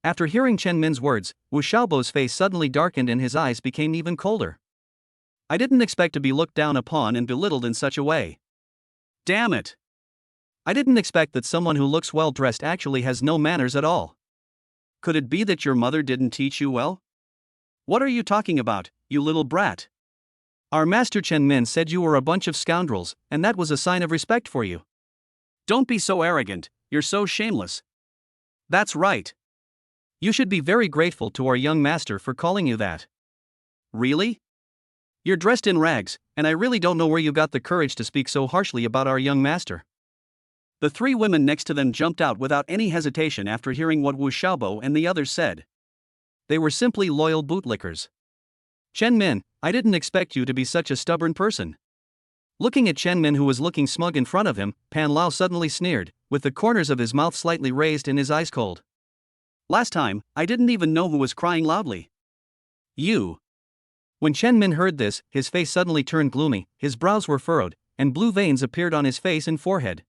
After hearing Chen Min's words, Wu Xiaobo's face suddenly darkened and his eyes became even colder. I didn't expect to be looked down upon and belittled in such a way. Damn it. I didn't expect that someone who looks well dressed actually has no manners at all. Could it be that your mother didn't teach you well? What are you talking about, you little brat? Our master Chen Min said you were a bunch of scoundrels, and that was a sign of respect for you. Don't be so arrogant, you're so shameless. That's right. You should be very grateful to our young master for calling you that. Really? You're dressed in rags, and I really don't know where you got the courage to speak so harshly about our young master. The three women next to them jumped out without any hesitation after hearing what Wu Xiaobo and the others said. They were simply loyal bootlickers. Chen Min, I didn't expect you to be such a stubborn person. Looking at Chen Min, who was looking smug in front of him, Pan Lao suddenly sneered, with the corners of his mouth slightly raised and his eyes cold. Last time, I didn't even know who was crying loudly. You. When Chen Min heard this, his face suddenly turned gloomy, his brows were furrowed, and blue veins appeared on his face and forehead.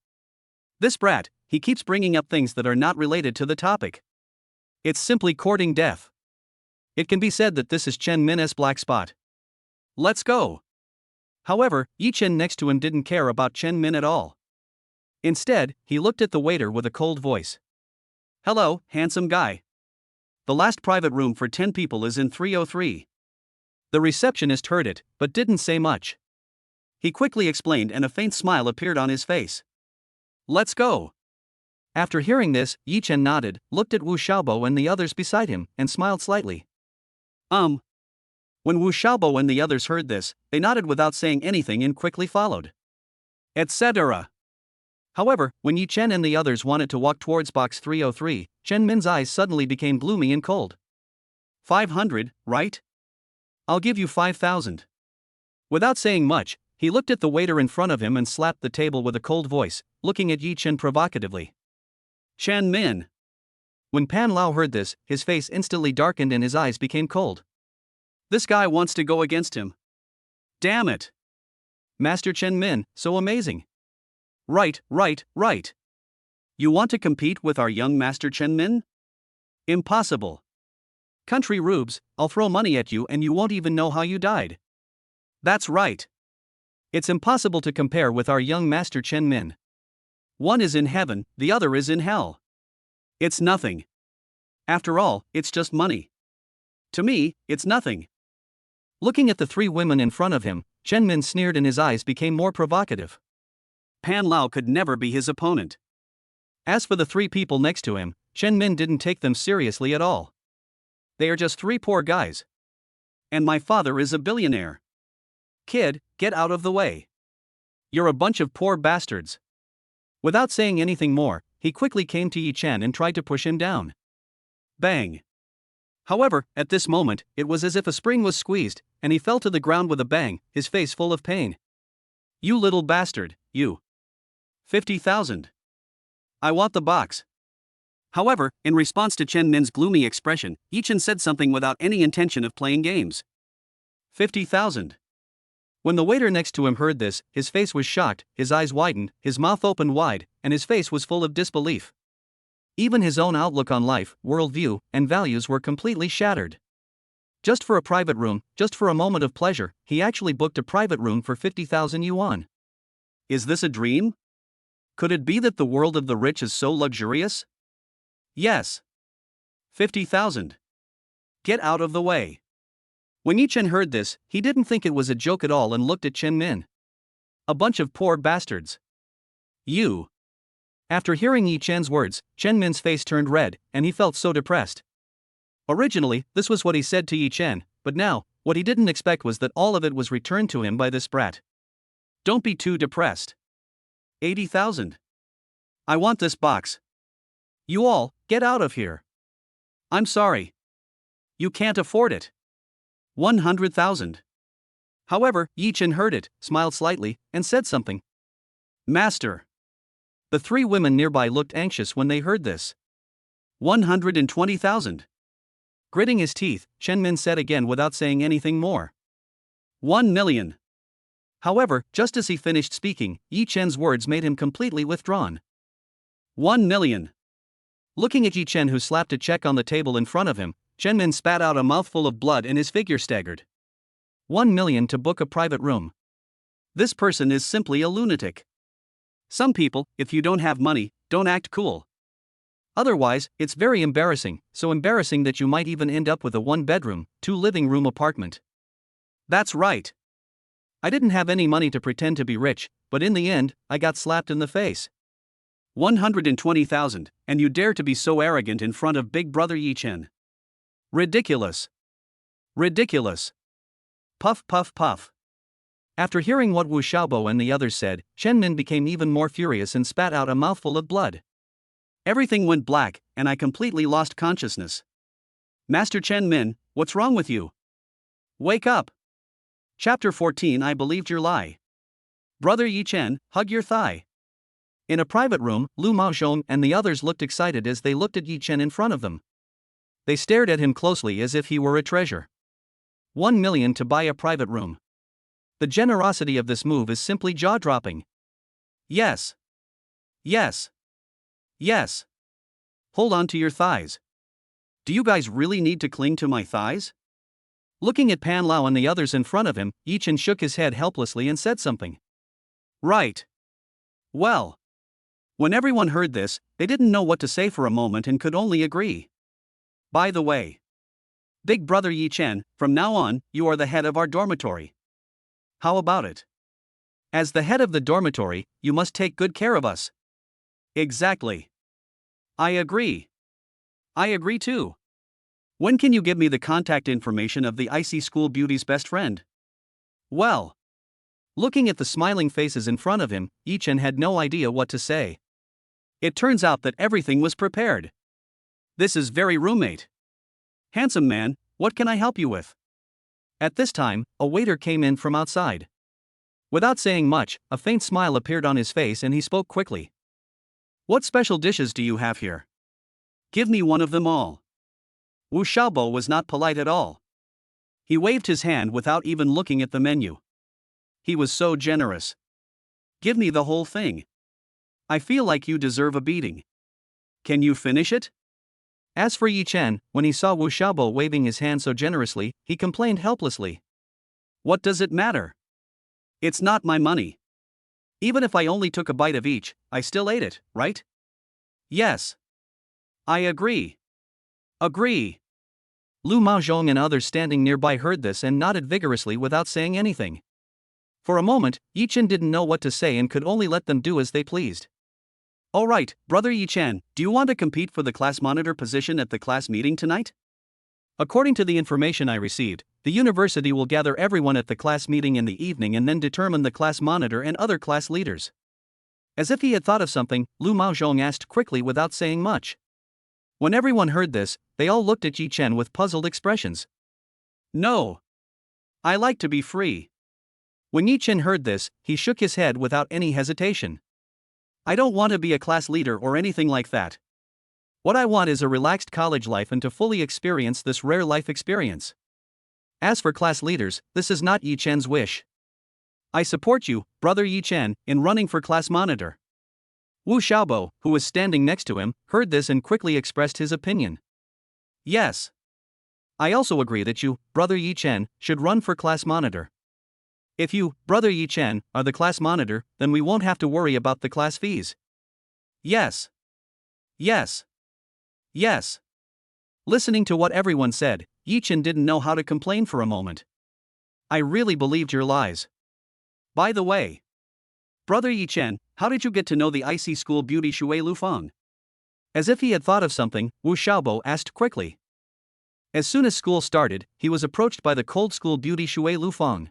This brat, he keeps bringing up things that are not related to the topic. It's simply courting death. It can be said that this is Chen Min's black spot. Let's go. However, Yichin next to him didn't care about Chen Min at all. Instead, he looked at the waiter with a cold voice. Hello, handsome guy. The last private room for 10 people is in 303. The receptionist heard it, but didn't say much. He quickly explained and a faint smile appeared on his face. Let's go. After hearing this, Yichin nodded, looked at Wu Xiaobo and the others beside him, and smiled slightly. When Wu Xiaobo and the others heard this, they nodded without saying anything and quickly followed. Etc. However, when Yichin and the others wanted to walk towards box 303, Chen Min's eyes suddenly became gloomy and cold. 500, right? I'll give you 5,000. Without saying much, he looked at the waiter in front of him and slapped the table with a cold voice, looking at Yichin provocatively. Chen Min. When Pan Lao heard this, his face instantly darkened and his eyes became cold. This guy wants to go against him. Damn it. Master Chen Min, so amazing. Right. You want to compete with our young Master Chen Min? Impossible. Country rubes, I'll throw money at you and you won't even know how you died. That's right. It's impossible to compare with our young Master Chen Min. One is in heaven, the other is in hell. It's nothing. After all, it's just money. To me, it's nothing. Looking at the three women in front of him, Chen Min sneered and his eyes became more provocative. Pan Lao could never be his opponent. As for the three people next to him, Chen Min didn't take them seriously at all. They are just three poor guys. And my father is a billionaire. Kid, get out of the way. You're a bunch of poor bastards. Without saying anything more, he quickly came to Yichin and tried to push him down. Bang. However, at this moment, it was as if a spring was squeezed, and he fell to the ground with a bang, his face full of pain. You little bastard, you. 50,000. I want the box. However, in response to Chen Min's gloomy expression, Yichin said something without any intention of playing games. 50,000. When the waiter next to him heard this, his face was shocked, his eyes widened, his mouth opened wide, and his face was full of disbelief. Even his own outlook on life, worldview, and values were completely shattered. Just for a private room, just for a moment of pleasure, he actually booked a private room for 50,000 yuan. Is this a dream? Could it be that the world of the rich is so luxurious? Yes. 50,000. Get out of the way. When Yichin heard this, he didn't think it was a joke at all and looked at Chen Min. A bunch of poor bastards. You. After hearing Yichin's words, Chen Min's face turned red, and he felt so depressed. Originally, this was what he said to Yichin, but now, what he didn't expect was that all of it was returned to him by this brat. Don't be too depressed. 80,000. I want this box. You all, get out of here. I'm sorry. You can't afford it. 100,000. However, Yichin heard it, smiled slightly, and said something. Master. The three women nearby looked anxious when they heard this. 120,000. Gritting his teeth, Chenmin said again without saying anything more. 1 million. However, just as he finished speaking, Yichen's words made him completely withdrawn. 1 million. Looking at Yichin, who slapped a check on the table in front of him, Chenmin spat out a mouthful of blood and his figure staggered. 1 million to book a private room. This person is simply a lunatic. Some people, if you don't have money, don't act cool. Otherwise, it's very embarrassing, so embarrassing that you might even end up with a 1-bedroom, 2-living-room apartment. That's right. I didn't have any money to pretend to be rich, but in the end, I got slapped in the face. 120,000, and you dare to be so arrogant in front of Big Brother Yichin. Ridiculous. Ridiculous. Puff puff puff. After hearing what Wu Xiaobo and the others said, Chenmin became even more furious and spat out a mouthful of blood. Everything went black, and I completely lost consciousness. Master Chenmin, what's wrong with you? Wake up. Chapter 14. I believed your lie. Brother Yichin, hug your thigh. In a private room, Lu Maozhong and the others looked excited as they looked at Yichin in front of them. They stared at him closely as if he were a treasure. 1 million to buy a private room. The generosity of this move is simply jaw-dropping. Yes. Yes. Yes. Hold on to your thighs. Do you guys really need to cling to my thighs? Looking at Pan Lao and the others in front of him, Yichin shook his head helplessly and said something. Right. Well. When everyone heard this, they didn't know what to say for a moment and could only agree. By the way, Big Brother Yichin, from now on, you are the head of our dormitory. How about it? As the head of the dormitory, you must take good care of us. Exactly. I agree. I agree too. When can you give me the contact information of the IC School Beauty's best friend? Well. Looking at the smiling faces in front of him, Yichin had no idea what to say. It turns out that everything was prepared. This is very roommate. Handsome man, what can I help you with? At this time, a waiter came in from outside. Without saying much, a faint smile appeared on his face and he spoke quickly. What special dishes do you have here? Give me one of them all. Wu Xiaobo was not polite at all. He waved his hand without even looking at the menu. He was so generous. Give me the whole thing. I feel like you deserve a beating. Can you finish it? As for Yichin, when he saw Wu Xiaobo waving his hand so generously, he complained helplessly. What does it matter? It's not my money. Even if I only took a bite of each, I still ate it, right? Yes. I agree. Agree. Lu Maozhong and others standing nearby heard this and nodded vigorously without saying anything. For a moment, Yichin didn't know what to say and could only let them do as they pleased. Alright, Brother Yichin, do you want to compete for the class monitor position at the class meeting tonight? According to the information I received, the university will gather everyone at the class meeting in the evening and then determine the class monitor and other class leaders. As if he had thought of something, Lu Maozhong asked quickly without saying much. When everyone heard this, they all looked at Yichin with puzzled expressions. No. I like to be free. When Yichin heard this, he shook his head without any hesitation. I don't want to be a class leader or anything like that. What I want is a relaxed college life and to fully experience this rare life experience. As for class leaders, this is not Yichin's wish. I support you, Brother Yichin, in running for class monitor. Wu Xiaobo, who was standing next to him, heard this and quickly expressed his opinion. Yes. I also agree that you, Brother Yichin, should run for class monitor. If you, Brother Yichin, are the class monitor, then we won't have to worry about the class fees. Yes. Yes. Yes. Listening to what everyone said, Yichin didn't know how to complain for a moment. I really believed your lies. By the way, Brother Yichin, how did you get to know the IC School Beauty Shuer Lufang? As if he had thought of something, Wu Xiaobo asked quickly. As soon as school started, he was approached by the cold school beauty Shuer Lufang.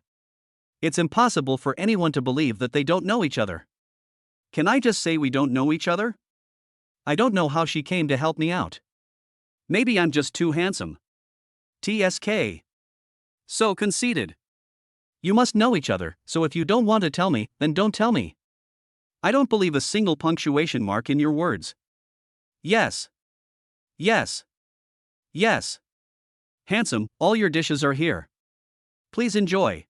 It's impossible for anyone to believe that they don't know each other. Can I just say we don't know each other? I don't know how she came to help me out. Maybe I'm just too handsome. TSK. So conceited. You must know each other, so if you don't want to tell me, then don't tell me. I don't believe a single punctuation mark in your words. Yes. Yes. Yes. Handsome, all your dishes are here. Please enjoy.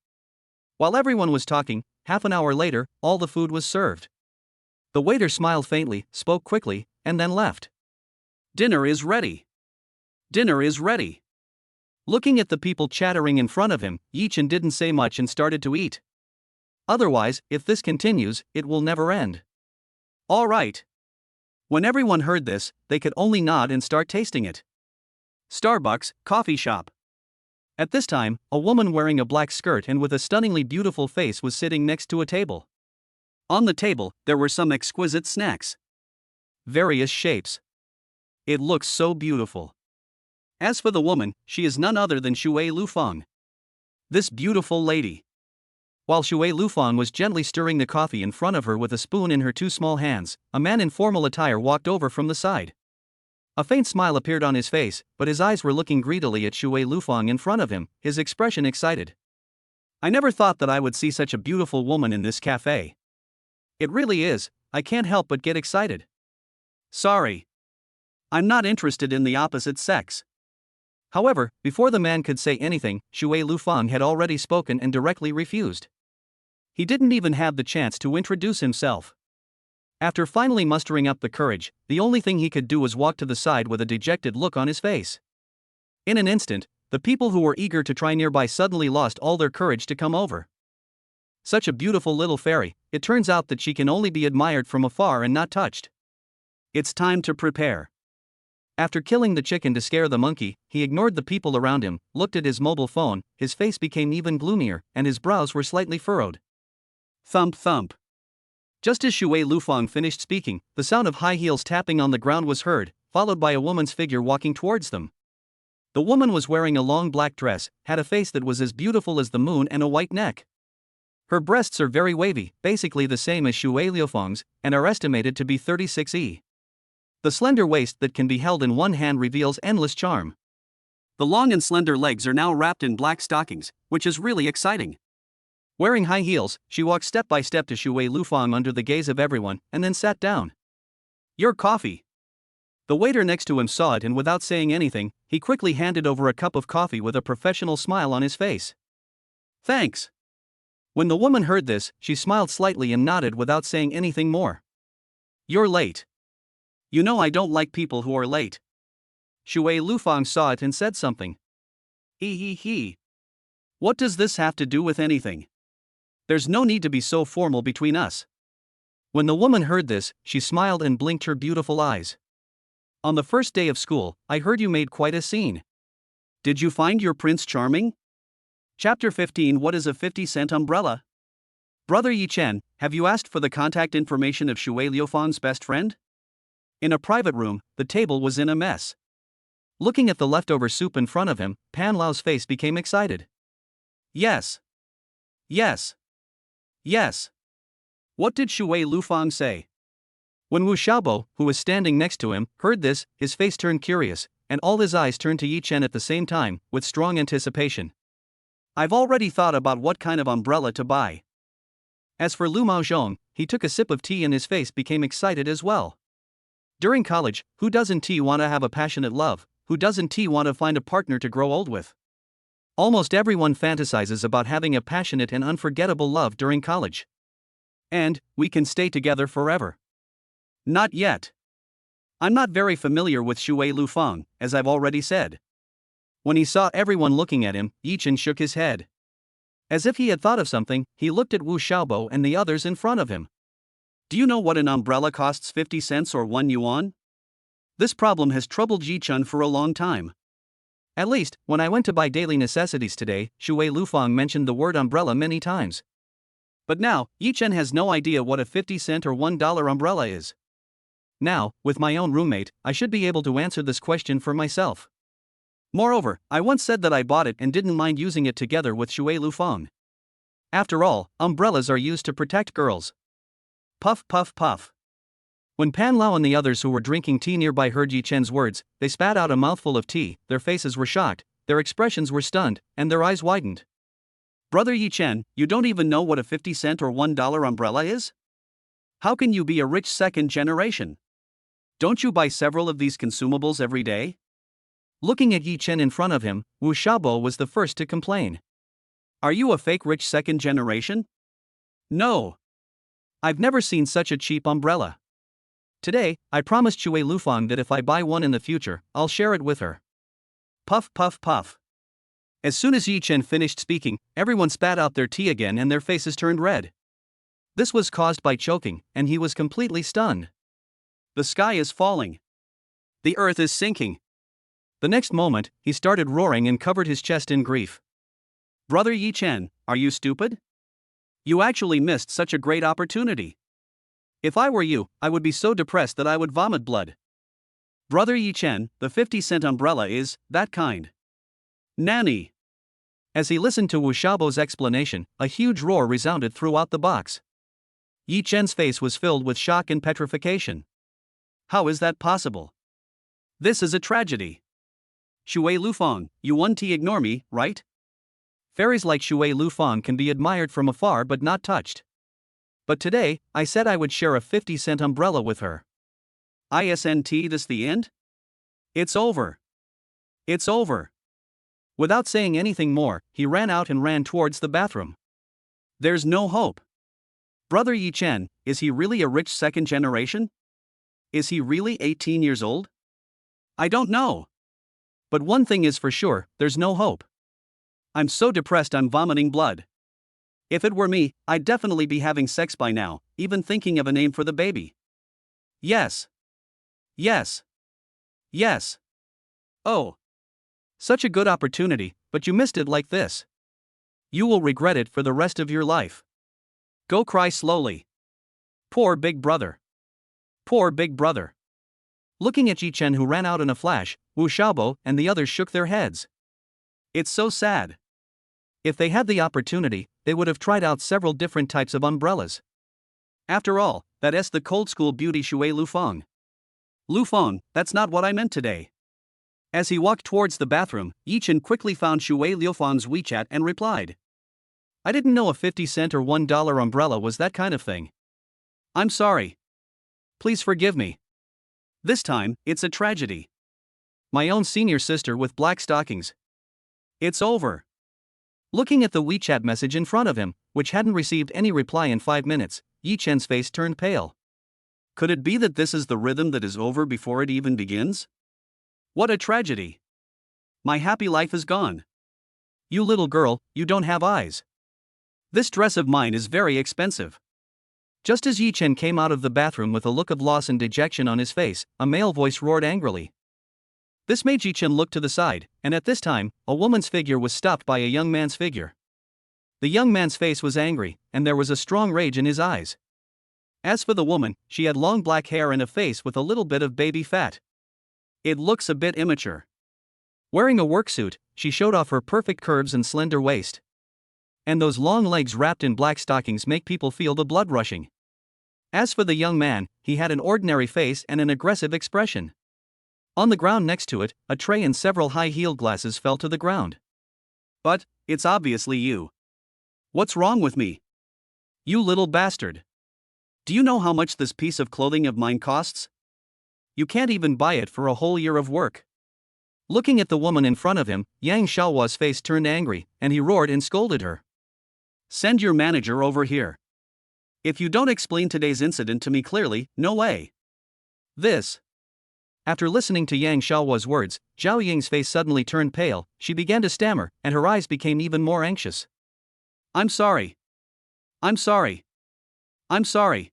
While everyone was talking, half an hour later, all the food was served. The waiter smiled faintly, spoke quickly, and then left. Dinner is ready. Dinner is ready. Looking at the people chattering in front of him, Yichin didn't say much and started to eat. Otherwise, if this continues, it will never end. All right. When everyone heard this, they could only nod and start tasting it. Starbucks, coffee shop. At this time, a woman wearing a black skirt and with a stunningly beautiful face was sitting next to a table. On the table, there were some exquisite snacks. Various shapes. It looks so beautiful. As for the woman, she is none other than Shuer Lufang. This beautiful lady. While Shuer Lufang was gently stirring the coffee in front of her with a spoon in her two small hands, a man in formal attire walked over from the side. A faint smile appeared on his face, but his eyes were looking greedily at Shuer Lufang in front of him, his expression excited. I never thought that I would see such a beautiful woman in this cafe. It really is, I can't help but get excited. Sorry. I'm not interested in the opposite sex. However, before the man could say anything, Shuer Lufang had already spoken and directly refused. He didn't even have the chance to introduce himself. After finally mustering up the courage, the only thing he could do was walk to the side with a dejected look on his face. In an instant, the people who were eager to try nearby suddenly lost all their courage to come over. Such a beautiful little fairy, it turns out that she can only be admired from afar and not touched. It's time to prepare. After killing the chicken to scare the monkey, he ignored the people around him, looked at his mobile phone, his face became even gloomier, and his brows were slightly furrowed. Thump thump. Just as Shuer Lufang finished speaking, the sound of high heels tapping on the ground was heard, followed by a woman's figure walking towards them. The woman was wearing a long black dress, had a face that was as beautiful as the moon and a white neck. Her breasts are very wavy, basically the same as Shuer Lufang's, and are estimated to be 36E. The slender waist that can be held in one hand reveals endless charm. The long and slender legs are now wrapped in black stockings, which is really exciting. Wearing high heels, she walked step by step to Shuer Lufang under the gaze of everyone, and then sat down. Your coffee. The waiter next to him saw it and without saying anything, he quickly handed over a cup of coffee with a professional smile on his face. Thanks. When the woman heard this, she smiled slightly and nodded without saying anything more. You're late. You know I don't like people who are late. Shuer Lufang saw it and said something. He. What does this have to do with anything? There's no need to be so formal between us. When the woman heard this, she smiled and blinked her beautiful eyes. On the first day of school, I heard you made quite a scene. Did you find your prince charming? Chapter 15. What is a 50-cent umbrella? Brother Yichin, have you asked for the contact information of Shuer Lufang's best friend? In a private room, the table was in a mess. Looking at the leftover soup in front of him, Pan Lao's face became excited. Yes. Yes. Yes. What did Shuer Lufang say? When Wu Xiaobo, who was standing next to him, heard this, his face turned curious, and all his eyes turned to Yichin at the same time, with strong anticipation. I've already thought about what kind of umbrella to buy. As for Lu Maozhong, he took a sip of tea and his face became excited as well. During college, who doesn't want to have a passionate love, who doesn't want to find a partner to grow old with? Almost everyone fantasizes about having a passionate and unforgettable love during college. And, we can stay together forever. Not yet. I'm not very familiar with Shuer Lufang, as I've already said. When he saw everyone looking at him, Yichin shook his head. As if he had thought of something, he looked at Wu Xiaobo and the others in front of him. Do you know what an umbrella costs 50 cents or 1 yuan? This problem has troubled Yichin for a long time. At least, when I went to buy daily necessities today, Shuer Lufang mentioned the word umbrella many times. But now, Yichin has no idea what a 50-cent or $1 umbrella is. Now, with my own roommate, I should be able to answer this question for myself. Moreover, I once said that I bought it and didn't mind using it together with Shuer Lufang. After all, umbrellas are used to protect girls. Puff puff puff. When Pan Lao and the others who were drinking tea nearby heard Yichin's words, they spat out a mouthful of tea, their faces were shocked, their expressions were stunned, and their eyes widened. Brother Yichin, you don't even know what a 50-cent or $1 umbrella is? How can you be a rich second generation? Don't you buy several of these consumables every day? Looking at Yichin in front of him, Wu Xiaobo was the first to complain. Are you a fake rich second generation? No. I've never seen such a cheap umbrella. Today, I promised Shuer Lufang that if I buy one in the future, I'll share it with her. Puff puff puff. As soon as Yichin finished speaking, everyone spat out their tea again and their faces turned red. This was caused by choking, and he was completely stunned. The sky is falling. The earth is sinking. The next moment, he started roaring and covered his chest in grief. Brother Yichin, are you stupid? You actually missed such a great opportunity. If I were you, I would be so depressed that I would vomit blood. Brother Yichin, the 50-cent umbrella is that kind. Nanny. As he listened to Wu Xiaobo's explanation, a huge roar resounded throughout the box. Yichin's face was filled with shock and petrification. How is that possible? This is a tragedy. Shuer Lufang, you won't ignore me, right? Fairies like Shuer Lufang can be admired from afar but not touched. But today, I said I would share a 50-cent umbrella with her. Isn't this the end? It's over. It's over. Without saying anything more, he ran out and ran towards the bathroom. There's no hope. Brother Yichin, is he really a rich second generation? Is he really 18 years old? I don't know. But one thing is for sure, there's no hope. I'm so depressed I'm vomiting blood. If it were me, I'd definitely be having sex by now, even thinking of a name for the baby. Yes. Yes. Yes. Oh. Such a good opportunity, but you missed it like this. You will regret it for the rest of your life. Go cry slowly. Poor big brother. Poor big brother. Looking at Yichin who ran out in a flash, Wu Xiaobo and the others shook their heads. It's so sad. If they had the opportunity, they would have tried out several different types of umbrellas. After all, that's the cold school beauty Shuer Lufang. Lufang, that's not what I meant today. As he walked towards the bathroom, Yichin quickly found Shuer Lufang's WeChat and replied. I didn't know a 50-cent or $1 umbrella was that kind of thing. I'm sorry. Please forgive me. This time, it's a tragedy. My own senior sister with black stockings. It's over. Looking at the WeChat message in front of him, which hadn't received any reply in 5 minutes, Yichin's face turned pale. Could it be that this is the rhythm that is over before it even begins? What a tragedy. My happy life is gone. You little girl, you don't have eyes. This dress of mine is very expensive. Just as Yichin came out of the bathroom with a look of loss and dejection on his face, a male voice roared angrily. This made Yichin look to the side, and at this time, a woman's figure was stopped by a young man's figure. The young man's face was angry, and there was a strong rage in his eyes. As for the woman, she had long black hair and a face with a little bit of baby fat. It looks a bit immature. Wearing a work suit, she showed off her perfect curves and slender waist. And those long legs wrapped in black stockings make people feel the blood rushing. As for the young man, he had an ordinary face and an aggressive expression. On the ground next to it, a tray and several high-heeled glasses fell to the ground. But, it's obviously you. What's wrong with me? You little bastard. Do you know how much this piece of clothing of mine costs? You can't even buy it for a whole year of work. Looking at the woman in front of him, Yang Xiaohua's face turned angry, and he roared and scolded her. Send your manager over here. If you don't explain today's incident to me clearly, no way. This. After listening to Yang Xiaohua's words, Zhao Ying's face suddenly turned pale, she began to stammer, and her eyes became even more anxious. I'm sorry. I'm sorry. I'm sorry.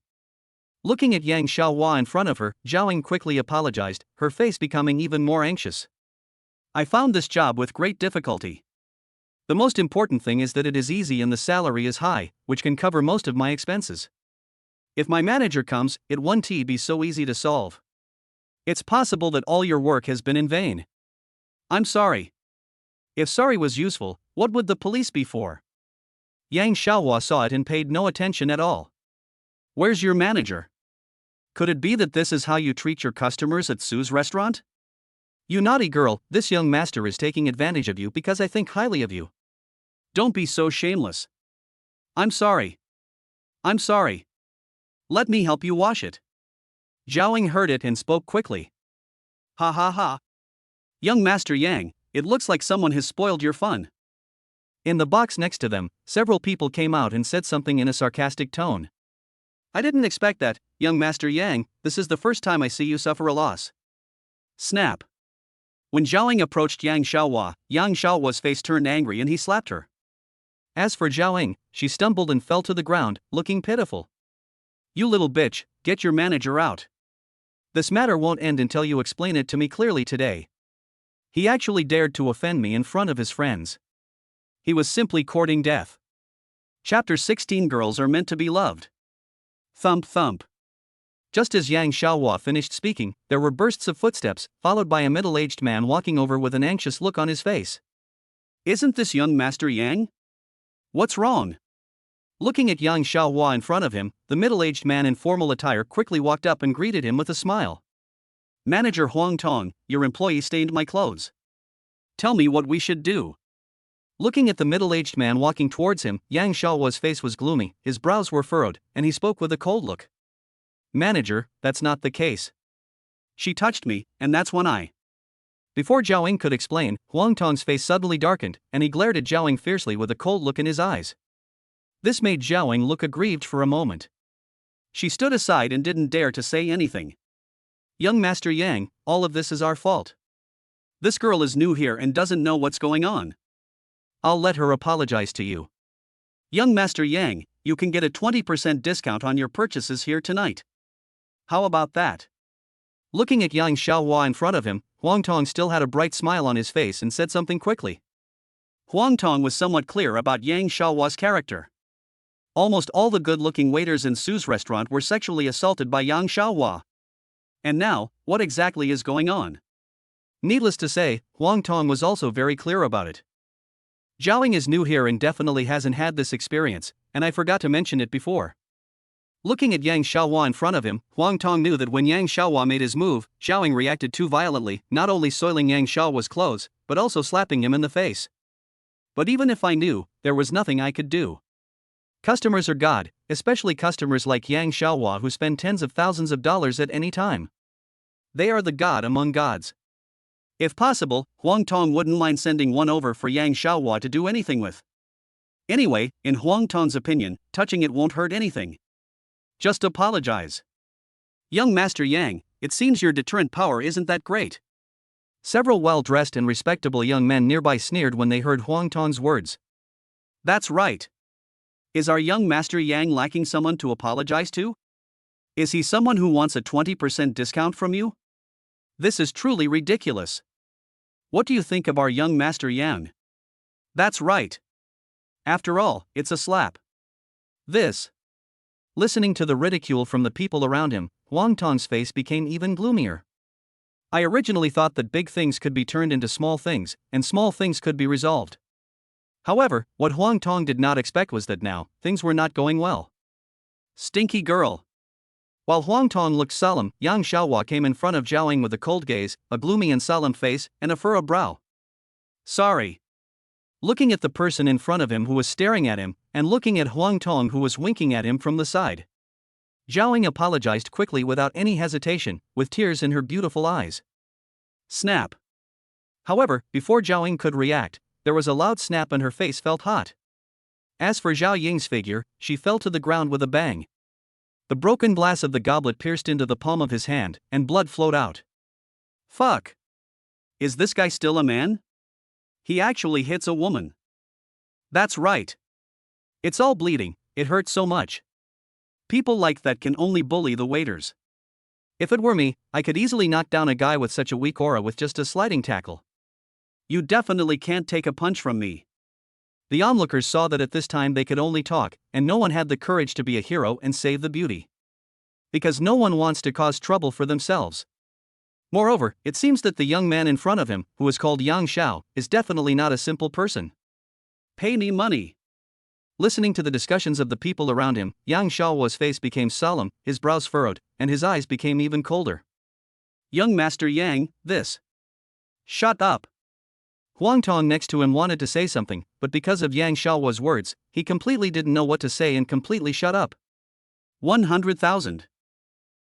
Looking at Yang Xiaohua in front of her, Zhao Ying quickly apologized, her face becoming even more anxious. I found this job with great difficulty. The most important thing is that it is easy and the salary is high, which can cover most of my expenses. If my manager comes, it won't be so easy to solve. It's possible that all your work has been in vain. I'm sorry. If sorry was useful, what would the police be for? Yang Xiaohua saw it and paid no attention at all. Where's your manager? Could it be that this is how you treat your customers at Sue's restaurant? You naughty girl, this young master is taking advantage of you because I think highly of you. Don't be so shameless. I'm sorry. I'm sorry. Let me help you wash it. Zhao heard it and spoke quickly. Ha ha ha. Young Master Yang, it looks like someone has spoiled your fun. In the box next to them, several people came out and said something in a sarcastic tone. I didn't expect that, young Master Yang, this is the first time I see you suffer a loss. Snap. When Zhao approached Yang Xiaohua's face turned angry and he slapped her. As for Zhao, she stumbled and fell to the ground, looking pitiful. You little bitch, get your manager out. This matter won't end until you explain it to me clearly today. He actually dared to offend me in front of his friends. He was simply courting death. Chapter 16 Girls are meant to be loved. Thump thump. Just as Yang Xiaohua finished speaking, there were bursts of footsteps, followed by a middle-aged man walking over with an anxious look on his face. Isn't this young Master Yang? What's wrong? Looking at Yang Xiaohua in front of him, the middle-aged man in formal attire quickly walked up and greeted him with a smile. Manager Huang Tong, your employee stained my clothes. Tell me what we should do. Looking at the middle-aged man walking towards him, Yang Xiaohua's face was gloomy, his brows were furrowed, and he spoke with a cold look. Manager, that's not the case. She touched me, and that's when I. Before Zhao Ying could explain, Huang Tong's face suddenly darkened, and he glared at Zhao Ying fiercely with a cold look in his eyes. This made Zhao Ying look aggrieved for a moment. She stood aside and didn't dare to say anything. Young Master Yang, all of this is our fault. This girl is new here and doesn't know what's going on. I'll let her apologize to you. Young Master Yang, you can get a 20% discount on your purchases here tonight. How about that? Looking at Yang Xiaohua in front of him, Huang Tong still had a bright smile on his face and said something quickly. Huang Tong was somewhat clear about Yang Xiaohua's character. Almost all the good-looking waiters in Sue's restaurant were sexually assaulted by Yang Xiaohua. And now, what exactly is going on? Needless to say, Huang Tong was also very clear about it. Zhao Ying is new here and definitely hasn't had this experience, and I forgot to mention it before. Looking at Yang Xiaohua in front of him, Huang Tong knew that when Yang Xiaohua made his move, Zhao Ying reacted too violently, not only soiling Yang Xiaohua's clothes, but also slapping him in the face. But even if I knew, there was nothing I could do. Customers are God, especially customers like Yang Xiaohua who spend tens of thousands of dollars at any time. They are the god among gods. If possible, Huang Tong wouldn't mind sending one over for Yang Xiaohua to do anything with. Anyway, in Huang Tong's opinion, touching it won't hurt anything. Just apologize. Young Master Yang, it seems your deterrent power isn't that great. Several well-dressed and respectable young men nearby sneered when they heard Huang Tong's words. That's right. Is our young Master Yang lacking someone to apologize to? Is he someone who wants a 20% discount from you? This is truly ridiculous. What do you think of our young Master Yang? That's right. After all, it's a slap. This. Listening to the ridicule from the people around him, Huang Tong's face became even gloomier. I originally thought that big things could be turned into small things, and small things could be resolved. However, what Huang Tong did not expect was that now, things were not going well. Stinky girl. While Huang Tong looked solemn, Yang Xiaohua came in front of Zhao Ying with a cold gaze, a gloomy and solemn face, and a furrowed brow. Sorry. Looking at the person in front of him who was staring at him, and looking at Huang Tong who was winking at him from the side. Zhao Ying apologized quickly without any hesitation, with tears in her beautiful eyes. Snap. However, before Zhao Ying could react, there was a loud snap and her face felt hot. As for Zhao Ying's figure, she fell to the ground with a bang. The broken glass of the goblet pierced into the palm of his hand, and blood flowed out. Fuck. Is this guy still a man? He actually hits a woman. That's right. It's all bleeding, it hurts so much. People like that can only bully the waiters. If it were me, I could easily knock down a guy with such a weak aura with just a sliding tackle. You definitely can't take a punch from me. The onlookers saw that at this time they could only talk, and no one had the courage to be a hero and save the beauty. Because no one wants to cause trouble for themselves. Moreover, it seems that the young man in front of him, who is called Yang Xiao, is definitely not a simple person. Pay me money. Listening to the discussions of the people around him, Yang Xiaohua's face became solemn, his brows furrowed, and his eyes became even colder. Young Master Yang, this. Shut up. Huang Tong next to him wanted to say something, but because of Yang Xiaohua's words, he completely didn't know what to say and completely shut up. 100,000.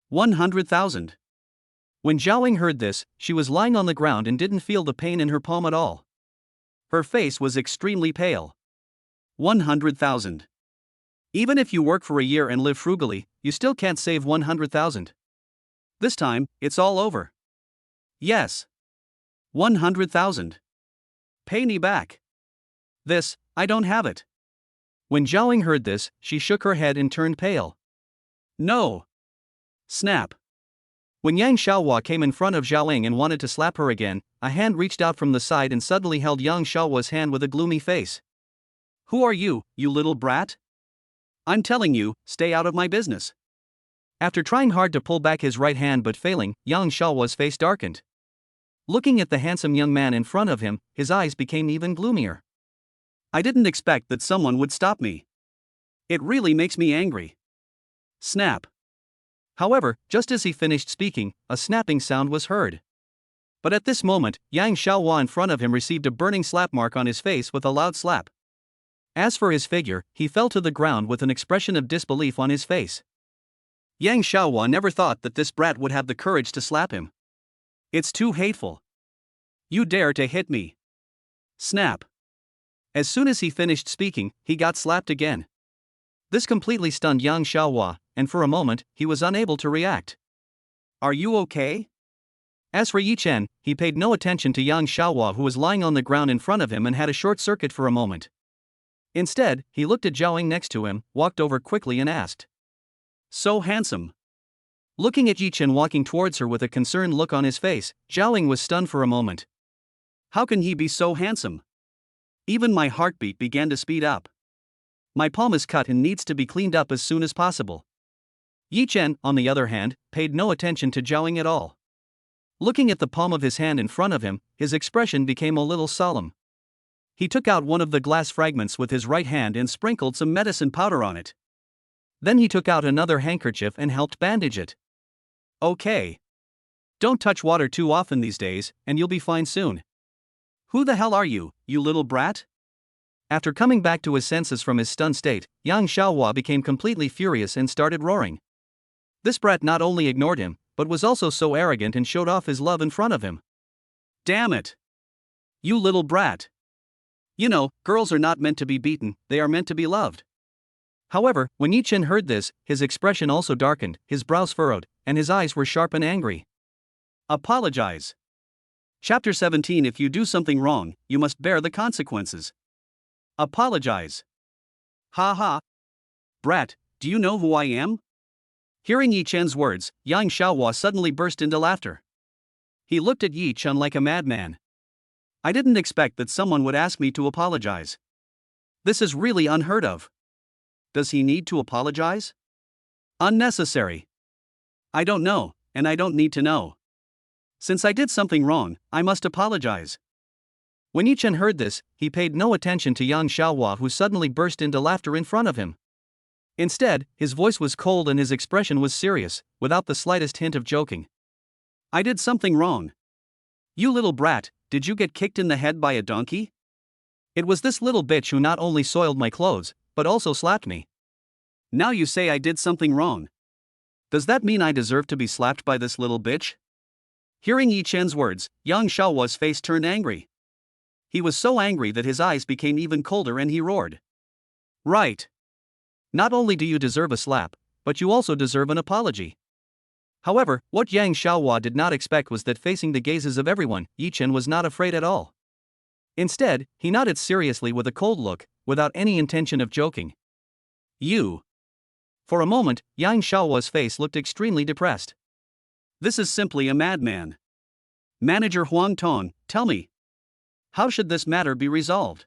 100,000. When Zhaoying heard this, she was lying on the ground and didn't feel the pain in her palm at all. Her face was extremely pale. 100,000. Even if you work for a year and live frugally, you still can't save 100,000. This time, it's all over. Yes. 100,000. Pay me back. This, I don't have it. When Zhaoying heard this, she shook her head and turned pale. No. Snap. When Yang Xiaohua came in front of Zhaoying and wanted to slap her again, a hand reached out from the side and suddenly held Yang Xiaohua's hand with a gloomy face. Who are you, you little brat? I'm telling you, stay out of my business. After trying hard to pull back his right hand but failing, Yang Xiaohua's face darkened. Looking at the handsome young man in front of him, his eyes became even gloomier. I didn't expect that someone would stop me. It really makes me angry. Snap. However, just as he finished speaking, a snapping sound was heard. But at this moment, Yang Xiaohua in front of him received a burning slap mark on his face with a loud slap. As for his figure, he fell to the ground with an expression of disbelief on his face. Yang Xiaohua never thought that this brat would have the courage to slap him. It's too hateful. You dare to hit me. Snap. As soon as he finished speaking, he got slapped again. This completely stunned Yang Xiaohua, and for a moment, he was unable to react. Are you okay? As for Yichin, he paid no attention to Yang Xiaohua who was lying on the ground in front of him and had a short circuit for a moment. Instead, he looked at Zhaoying next to him, walked over quickly and asked. So handsome. Looking at Yichin walking towards her with a concerned look on his face, Zhaoying was stunned for a moment. How can he be so handsome? Even my heartbeat began to speed up. My palm is cut and needs to be cleaned up as soon as possible. Yichin, on the other hand, paid no attention to Zhaoying at all. Looking at the palm of his hand in front of him, his expression became a little solemn. He took out one of the glass fragments with his right hand and sprinkled some medicine powder on it. Then he took out another handkerchief and helped bandage it. Okay. Don't touch water too often these days, and you'll be fine soon. Who the hell are you, you little brat? After coming back to his senses from his stunned state, Yang Xiaohua became completely furious and started roaring. This brat not only ignored him, but was also so arrogant and showed off his love in front of him. Damn it! You little brat! You know, girls are not meant to be beaten, they are meant to be loved. However, when Yichin heard this, his expression also darkened, his brows furrowed, and his eyes were sharp and angry. Apologize. Chapter 17. If you do something wrong, you must bear the consequences. Apologize. Ha ha. Brat, do you know who I am? Hearing Yichin's words, Yang Xiaohua suddenly burst into laughter. He looked at Yichin like a madman. I didn't expect that someone would ask me to apologize. This is really unheard of. Does he need to apologize? Unnecessary. I don't know, and I don't need to know. Since I did something wrong, I must apologize. When Yichin heard this, he paid no attention to Yang Xiaohua who suddenly burst into laughter in front of him. Instead, his voice was cold and his expression was serious, without the slightest hint of joking. I did something wrong. You little brat, did you get kicked in the head by a donkey? It was this little bitch who not only soiled my clothes, but also slapped me. Now you say I did something wrong. Does that mean I deserve to be slapped by this little bitch? Hearing Yichin's words, Yang Xiaohua's face turned angry. He was so angry that his eyes became even colder and he roared. Right. Not only do you deserve a slap, but you also deserve an apology. However, what Yang Xiaohua did not expect was that facing the gazes of everyone, Yichin was not afraid at all. Instead, he nodded seriously with a cold look, without any intention of joking. You. For a moment, Yang Xiaohua's face looked extremely depressed. This is simply a madman. Manager Huang Tong, tell me. How should this matter be resolved?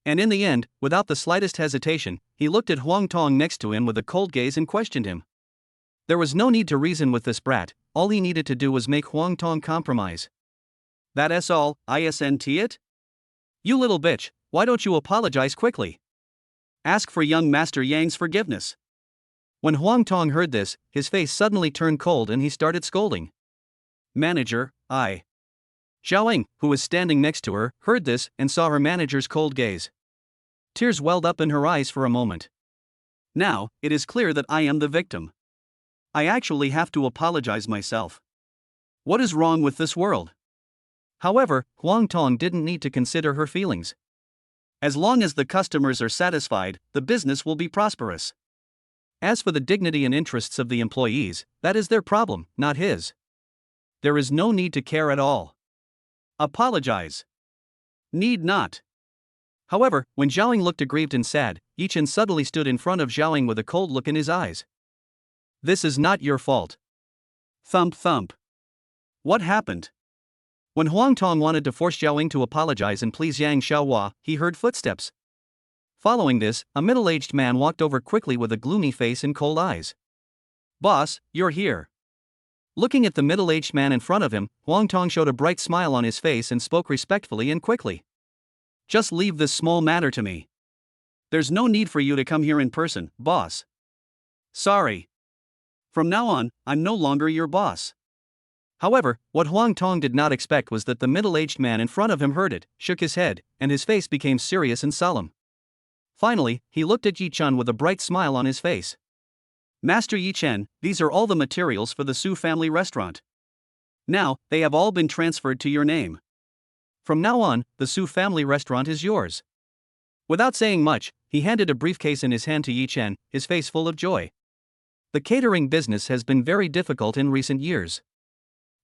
And in the end, without the slightest hesitation, he looked at Huang Tong next to him with a cold gaze and questioned him. There was no need to reason with this brat, all he needed to do was make Huang Tong compromise. That's all, isn't it? You little bitch, why don't you apologize quickly? Ask for young Master Yang's forgiveness. When Huang Tong heard this, his face suddenly turned cold and he started scolding. Manager, I. Xiaoying, who was standing next to her, heard this and saw her manager's cold gaze. Tears welled up in her eyes for a moment. Now, it is clear that I am the victim. I actually have to apologize myself. What is wrong with this world? However, Huang Tong didn't need to consider her feelings. As long as the customers are satisfied, the business will be prosperous. As for the dignity and interests of the employees, that is their problem, not his. There is no need to care at all. Apologize. Need not. However, when Xiaoying looked aggrieved and sad, Yichin suddenly stood in front of Xiaoying with a cold look in his eyes. This is not your fault. Thump thump. What happened? When Huang Tong wanted to force Xiaoying to apologize and please Yang Xiaohua, he heard footsteps. Following this, a middle-aged man walked over quickly with a gloomy face and cold eyes. Boss, you're here. Looking at the middle-aged man in front of him, Huang Tong showed a bright smile on his face and spoke respectfully and quickly. Just leave this small matter to me. There's no need for you to come here in person, boss. Sorry. From now on, I'm no longer your boss. However, what Huang Tong did not expect was that the middle-aged man in front of him heard it, shook his head, and his face became serious and solemn. Finally, he looked at Yichin with a bright smile on his face. Master Yichin, these are all the materials for the Su family restaurant. Now, they have all been transferred to your name. From now on, the Su family restaurant is yours. Without saying much, he handed a briefcase in his hand to Yichin, his face full of joy. The catering business has been very difficult in recent years.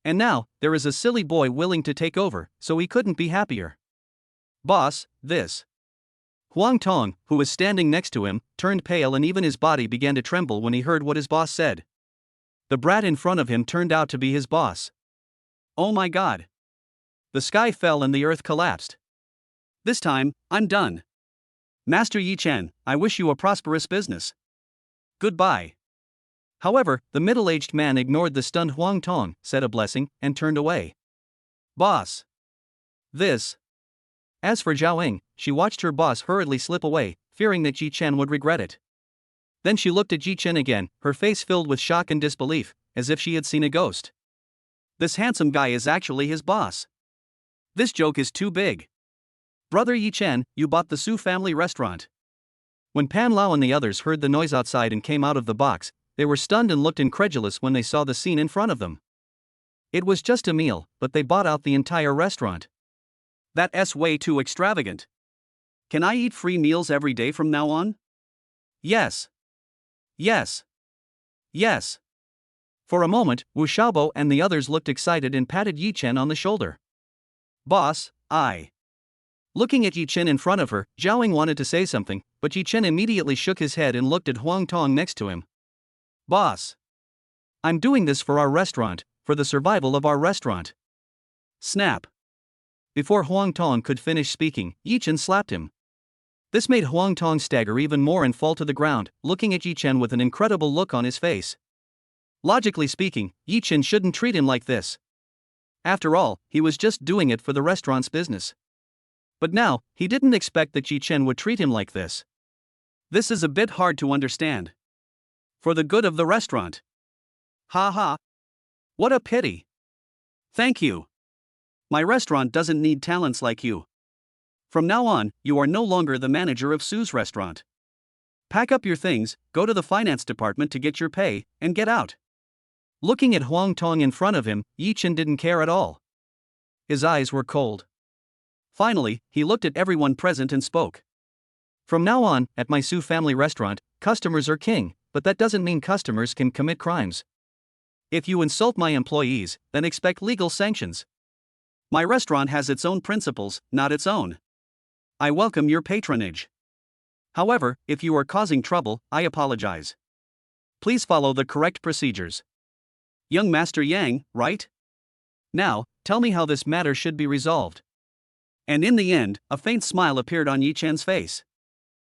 And now, there is a silly boy willing to take over, so he couldn't be happier. Boss, this. Huang Tong, who was standing next to him, turned pale and even his body began to tremble when he heard what his boss said. The brat in front of him turned out to be his boss. Oh my god. The sky fell and the earth collapsed. This time, I'm done. Master Yichin, I wish you a prosperous business. Goodbye. However, the middle-aged man ignored the stunned Huang Tong, said a blessing, and turned away. Boss. This. As for Xiaoying, she watched her boss hurriedly slip away, fearing that Yichin would regret it. Then she looked at Yichin again, her face filled with shock and disbelief, as if she had seen a ghost. This handsome guy is actually his boss. This joke is too big. Brother Yichin, you bought the Su family restaurant. When Pan Lao and the others heard the noise outside and came out of the box, they were stunned and looked incredulous when they saw the scene in front of them. It was just a meal, but they bought out the entire restaurant. That's way too extravagant. Can I eat free meals every day from now on? Yes. Yes. Yes. For a moment, Wu Xiaobo and the others looked excited and patted Yichin on the shoulder. Boss, I. Looking at Yichin in front of her, Xiaoying wanted to say something, but Yichin immediately shook his head and looked at Huang Tong next to him. Boss. I'm doing this for our restaurant, for the survival of our restaurant. Snap. Before Huang Tong could finish speaking, Yichin slapped him. This made Huang Tong stagger even more and fall to the ground, looking at Yichin with an incredible look on his face. Logically speaking, Yichin shouldn't treat him like this. After all, he was just doing it for the restaurant's business. But now, he didn't expect that Yichin would treat him like this. This is a bit hard to understand. For the good of the restaurant. Ha ha. What a pity. Thank you. My restaurant doesn't need talents like you. From now on, you are no longer the manager of Su's restaurant. Pack up your things, go to the finance department to get your pay, and get out. Looking at Huang Tong in front of him, Yichin didn't care at all. His eyes were cold. Finally, he looked at everyone present and spoke. From now on, at my Su family restaurant, customers are king, but that doesn't mean customers can commit crimes. If you insult my employees, then expect legal sanctions. My restaurant has its own principles, not its own. I welcome your patronage. However, if you are causing trouble, I apologize. Please follow the correct procedures. Young Master Yang, right? Now, tell me how this matter should be resolved. And in the end, a faint smile appeared on Yichin's face.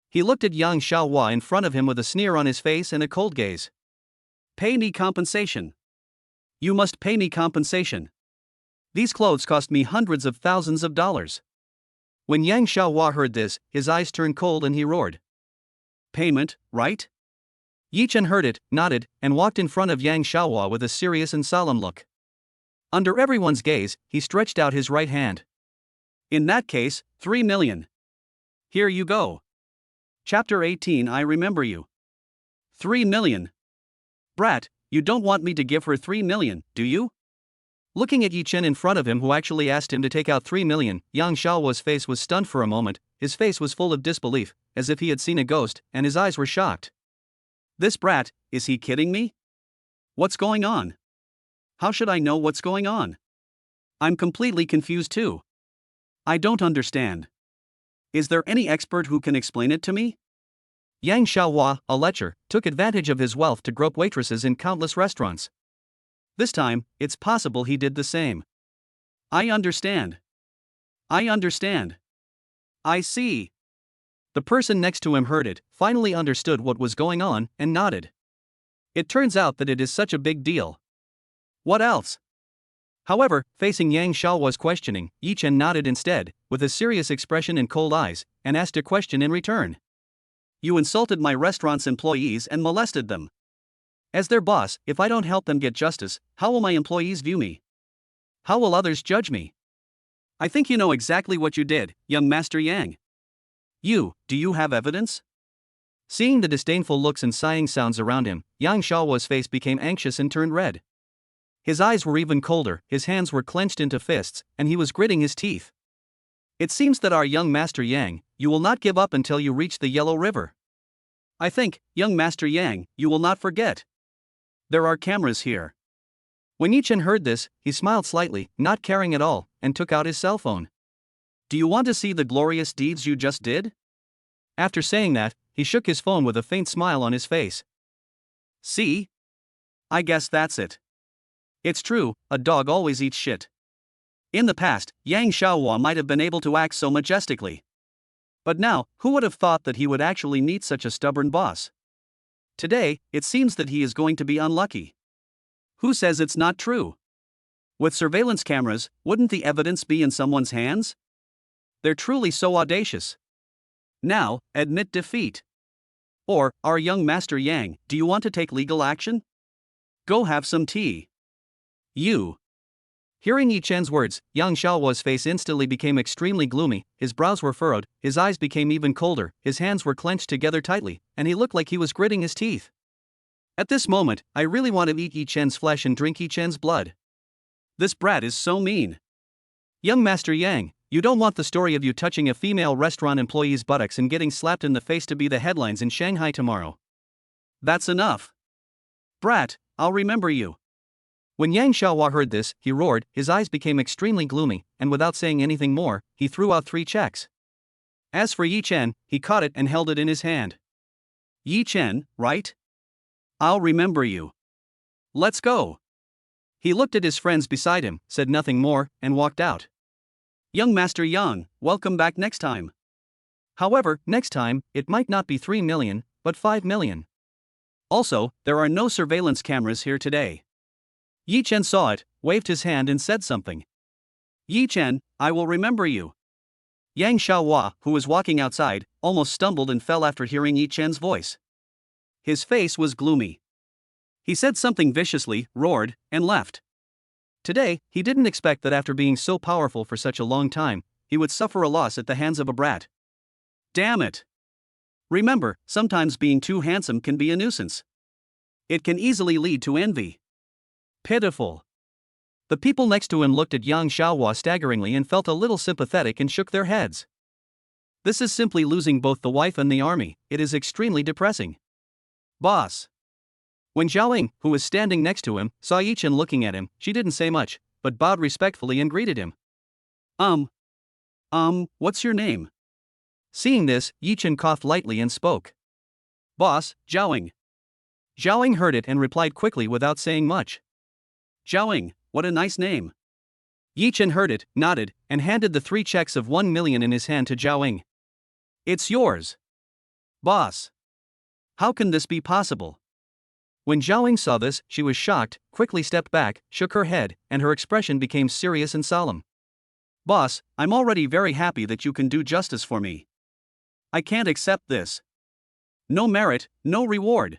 He looked at Yang Xiaohua in front of him with a sneer on his face and a cold gaze. Pay me compensation. You must pay me compensation. These clothes cost me hundreds of thousands of dollars. When Yang Xiaohua heard this, his eyes turned cold and he roared. Payment, right? Yichin heard it, nodded, and walked in front of Yang Xiaohua with a serious and solemn look. Under everyone's gaze, he stretched out his right hand. In that case, 3 million. Here you go. Chapter 18. I remember you. 3 million. Brat, you don't want me to give her 3 million, do you? Looking at Yichin in front of him, who actually asked him to take out 3 million, Yang Xiaohua's face was stunned for a moment. His face was full of disbelief, as if he had seen a ghost, and his eyes were shocked. This brat, is he kidding me? What's going on? How should I know what's going on? I'm completely confused too. I don't understand. Is there any expert who can explain it to me? Yang Xiaohua, a lecher, took advantage of his wealth to grope waitresses in countless restaurants. This time, it's possible he did the same. I understand. I understand. I see. The person next to him heard it, finally understood what was going on, and nodded. It turns out that it is such a big deal. What else? However, facing Yang Xiaohua's questioning, Yichin nodded instead, with a serious expression and cold eyes, and asked a question in return. You insulted my restaurant's employees and molested them. As their boss, if I don't help them get justice, how will my employees view me? How will others judge me? I think you know exactly what you did, young Master Yang. Do you have evidence? Seeing the disdainful looks and sighing sounds around him, Yang Xiaohua's face became anxious and turned red. His eyes were even colder, his hands were clenched into fists, and he was gritting his teeth. It seems that our young Master Yang, you will not give up until you reach the Yellow River. I think, young Master Yang, you will not forget. There are cameras here. When Yichin heard this, he smiled slightly, not caring at all, and took out his cell phone. Do you want to see the glorious deeds you just did? After saying that, he shook his phone with a faint smile on his face. See? I guess that's it. It's true, a dog always eats shit. In the past, Yang Xiaohua might have been able to act so majestically. But now, who would have thought that he would actually meet such a stubborn boss? Today, it seems that he is going to be unlucky. Who says it's not true? With surveillance cameras, wouldn't the evidence be in someone's hands? They're truly so audacious. Now, admit defeat. Or, our young Master Yang, do you want to take legal action? Go have some tea. You. Hearing Yichin's words, Yang Xiaohua's face instantly became extremely gloomy, his brows were furrowed, his eyes became even colder, his hands were clenched together tightly, and he looked like he was gritting his teeth. At this moment, I really want to eat Yichin's flesh and drink Yichin's blood. This brat is so mean. Young Master Yang, you don't want the story of you touching a female restaurant employee's buttocks and getting slapped in the face to be the headlines in Shanghai tomorrow. That's enough. Brat, I'll remember you. When Yang Xiaohua heard this, he roared, his eyes became extremely gloomy, and without saying anything more, he threw out 3 checks. As for Yichin, he caught it and held it in his hand. Yichin, right? I'll remember you. Let's go. He looked at his friends beside him, said nothing more, and walked out. Young Master Yang, welcome back next time. However, next time, it might not be 3 million, but 5 million. Also, there are no surveillance cameras here today. Yichin saw it, waved his hand and said something. Yichin, I will remember you. Yang Xiaohua, who was walking outside, almost stumbled and fell after hearing Yichin's voice. His face was gloomy. He said something viciously, roared, and left. Today, he didn't expect that after being so powerful for such a long time, he would suffer a loss at the hands of a brat. Damn it! Remember, sometimes being too handsome can be a nuisance. It can easily lead to envy. Pitiful. The people next to him looked at Yang Xiaohua staggeringly and felt a little sympathetic and shook their heads. This is simply losing both the wife and the army, it is extremely depressing. Boss. When Xiaoying, who was standing next to him, saw Yichin looking at him, she didn't say much, but bowed respectfully and greeted him. What's your name? Seeing this, Yichin coughed lightly and spoke. Boss, Xiaoying. Xiaoying heard it and replied quickly without saying much. Xiaoying, what a nice name. Yichin heard it, nodded, and handed the 3 checks of 1 million in his hand to Xiaoying. It's yours. Boss. How can this be possible? When Xiaoying saw this, she was shocked, quickly stepped back, shook her head, and her expression became serious and solemn. Boss, I'm already very happy that you can do justice for me. I can't accept this. No merit, no reward.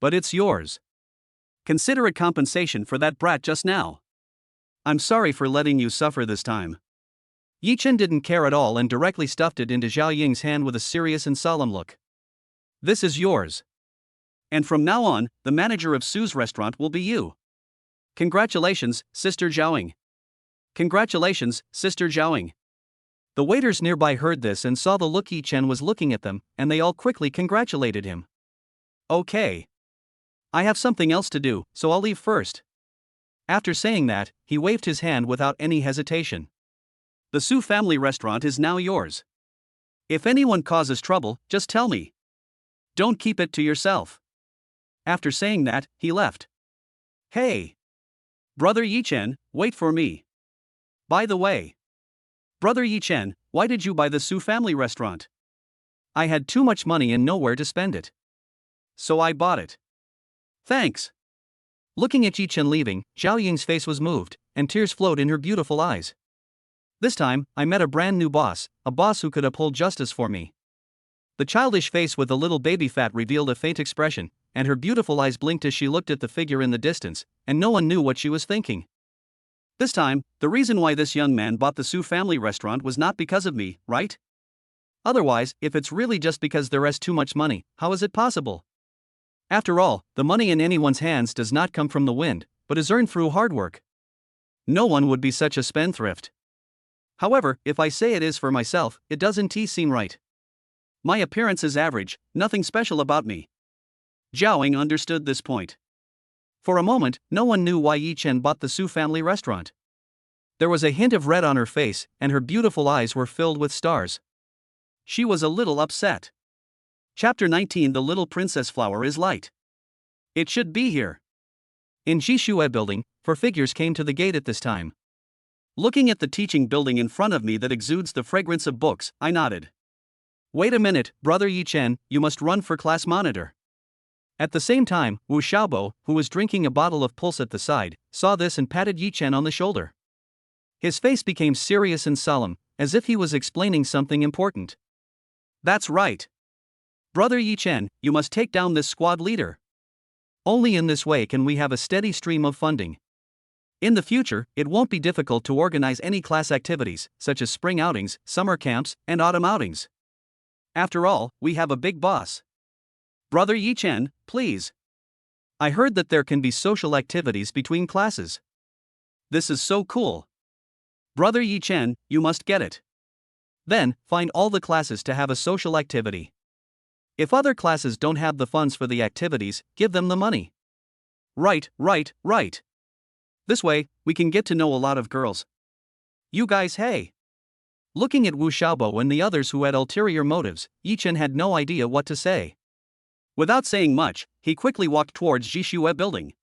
But it's yours. Consider it compensation for that brat just now. I'm sorry for letting you suffer this time. Yichin didn't care at all and directly stuffed it into Zhao Ying's hand with a serious and solemn look. This is yours. And from now on, the manager of Sue's restaurant will be you. Congratulations, Sister Zhaoying. Congratulations, Sister Zhaoying. The waiters nearby heard this and saw the look Yichin was looking at them, and they all quickly congratulated him. Okay. I have something else to do, so I'll leave first. After saying that, he waved his hand without any hesitation. The Su family restaurant is now yours. If anyone causes trouble, just tell me. Don't keep it to yourself. After saying that, he left. Hey! Brother Yichin, wait for me. By the way. Brother Yichin, why did you buy the Su family restaurant? I had too much money and nowhere to spend it. So I bought it. Thanks. Looking at Yichin leaving, Zhao Ying's face was moved, and tears flowed in her beautiful eyes. This time, I met a brand new boss, a boss who could uphold justice for me. The childish face with the little baby fat revealed a faint expression, and her beautiful eyes blinked as she looked at the figure in the distance, and no one knew what she was thinking. This time, the reason why this young man bought the Su family restaurant was not because of me, right? Otherwise, if it's really just because there is too much money, how is it possible? After all, the money in anyone's hands does not come from the wind, but is earned through hard work. No one would be such a spendthrift. However, if I say it is for myself, it doesn't seem right. My appearance is average, nothing special about me. Zhaoying understood this point. For a moment, no one knew why Yichin bought the Su family restaurant. There was a hint of red on her face, and her beautiful eyes were filled with stars. She was a little upset. Chapter 19 The Little Princess Flower is Light. It should be here. In Shuer building, 4 figures came to the gate at this time. Looking at the teaching building in front of me that exudes the fragrance of books, I nodded. Wait a minute, Brother Yichin, you must run for class monitor. At the same time, Wu Xiaobo, who was drinking a bottle of pulse at the side, saw this and patted Yichin on the shoulder. His face became serious and solemn, as if he was explaining something important. That's right. Brother Yichin, you must take down this squad leader. Only in this way can we have a steady stream of funding. In the future, it won't be difficult to organize any class activities, such as spring outings, summer camps, and autumn outings. After all, we have a big boss. Brother Yichin, please. I heard that there can be social activities between classes. This is so cool. Brother Yichin, you must get it. Then, find all the classes to have a social activity. If other classes don't have the funds for the activities, give them the money. Right. This way, we can get to know a lot of girls. You guys, hey. Looking at Wu Xiaobo and the others who had ulterior motives, Yichin had no idea what to say. Without saying much, he quickly walked towards Shuer building.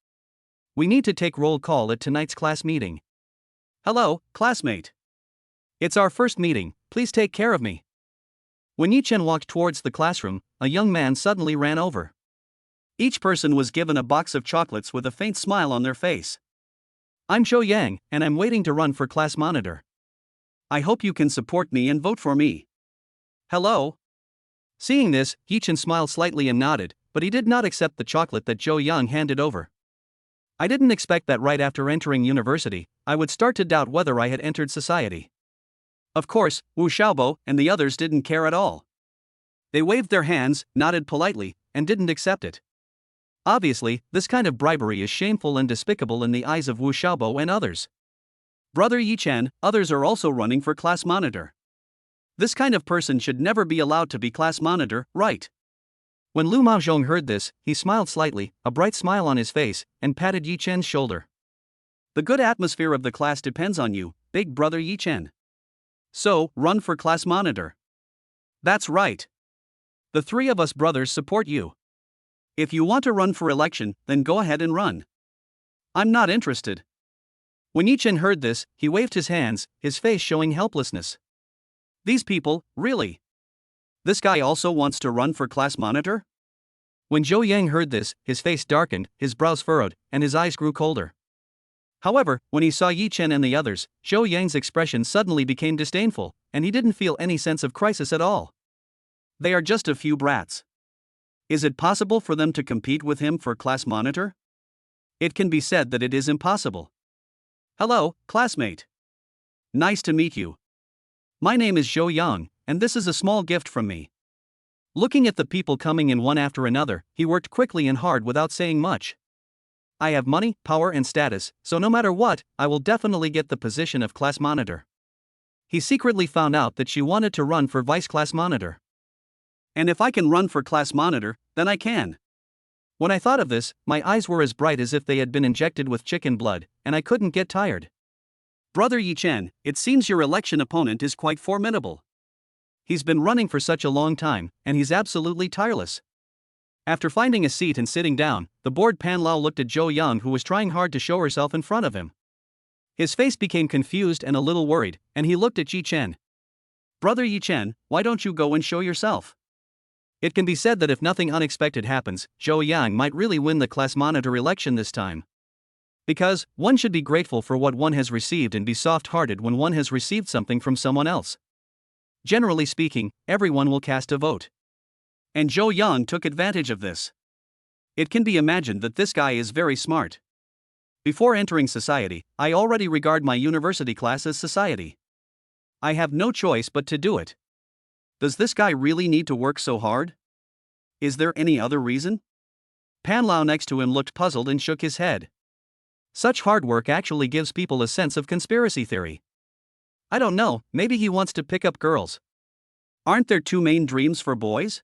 We need to take roll call at tonight's class meeting. Hello, classmate. It's our first meeting, please take care of me. When Yichin walked towards the classroom, a young man suddenly ran over. Each person was given a box of chocolates with a faint smile on their face. I'm Zhou Yang, and I'm waiting to run for class monitor. I hope you can support me and vote for me. Hello? Seeing this, Yichin smiled slightly and nodded, but he did not accept the chocolate that Zhou Yang handed over. I didn't expect that right after entering university, I would start to doubt whether I had entered society. Of course, Wu Xiaobo and the others didn't care at all. They waved their hands, nodded politely, and didn't accept it. Obviously, this kind of bribery is shameful and despicable in the eyes of Wu Xiaobo and others. Brother Yichin, others are also running for class monitor. This kind of person should never be allowed to be class monitor, right? When Lu Maozhong heard this, he smiled slightly, a bright smile on his face, and patted Yichin's shoulder. The good atmosphere of the class depends on you, big brother Yichin. So, run for class monitor. That's right. The 3 of us brothers support you. If you want to run for election, then go ahead and run. I'm not interested. When Yichin heard this, he waved his hands, his face showing helplessness. These people, really? This guy also wants to run for class monitor? When Zhou Yang heard this, his face darkened, his brows furrowed, and his eyes grew colder. However, when he saw Yichin and the others, Zhou Yang's expression suddenly became disdainful, and he didn't feel any sense of crisis at all. They are just a few brats. Is it possible for them to compete with him for class monitor? It can be said that it is impossible. Hello, classmate. Nice to meet you. My name is Zhou Yang, and this is a small gift from me. Looking at the people coming in one after another, he worked quickly and hard without saying much. I have money, power and status, so no matter what, I will definitely get the position of class monitor. He secretly found out that she wanted to run for vice class monitor. And if I can run for class monitor, then I can. When I thought of this, my eyes were as bright as if they had been injected with chicken blood, and I couldn't get tired. Brother Yichin, it seems your election opponent is quite formidable. He's been running for such a long time, and he's absolutely tireless. After finding a seat and sitting down, the bored Pan Lao looked at Zhou Yang, who was trying hard to show herself in front of him. His face became confused and a little worried, and he looked at Yichin. Brother Yichin, why don't you go and show yourself? It can be said that if nothing unexpected happens, Zhou Yang might really win the class monitor election this time. Because, one should be grateful for what one has received and be soft-hearted when one has received something from someone else. Generally speaking, everyone will cast a vote. And Zhou Yang took advantage of this. It can be imagined that this guy is very smart. Before entering society, I already regard my university class as society. I have no choice but to do it. Does this guy really need to work so hard? Is there any other reason? Pan Lao next to him looked puzzled and shook his head. Such hard work actually gives people a sense of conspiracy theory. I don't know, maybe he wants to pick up girls. Aren't there two main dreams for boys?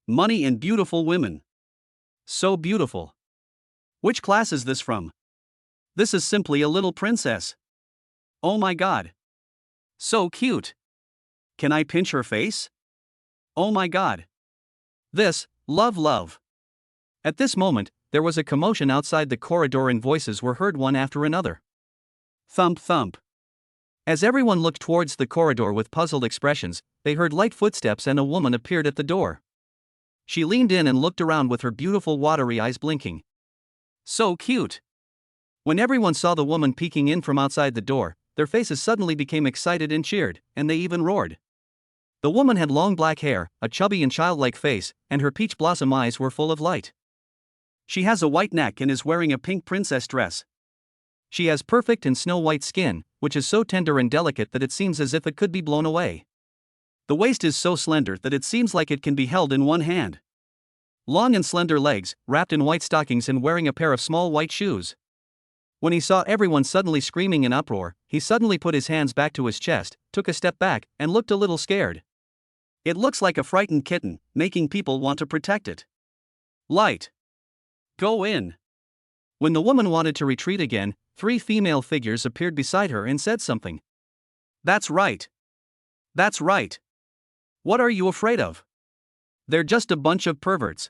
Money and beautiful women. So beautiful. Which class is this from? This is simply a little princess. Oh my god. So cute. Can I pinch her face? Oh my god. This, love. At this moment, there was a commotion outside the corridor and voices were heard one after another. Thump thump. As everyone looked towards the corridor with puzzled expressions, they heard light footsteps and a woman appeared at the door. She leaned in and looked around with her beautiful watery eyes blinking. So cute. When everyone saw the woman peeking in from outside the door, their faces suddenly became excited and cheered, and they even roared. The woman had long black hair, a chubby and childlike face, and her peach blossom eyes were full of light. She has a white neck and is wearing a pink princess dress. She has perfect and snow-white skin, which is so tender and delicate that it seems as if it could be blown away. The waist is so slender that it seems like it can be held in one hand. Long and slender legs, wrapped in white stockings and wearing a pair of small white shoes. When he saw everyone suddenly screaming in uproar, he suddenly put his hands back to his chest, took a step back, and looked a little scared. It looks like a frightened kitten, making people want to protect it. Light. Go in. When the woman wanted to retreat again, 3 female figures appeared beside her and said something. That's right. That's right. What are you afraid of? They're just a bunch of perverts.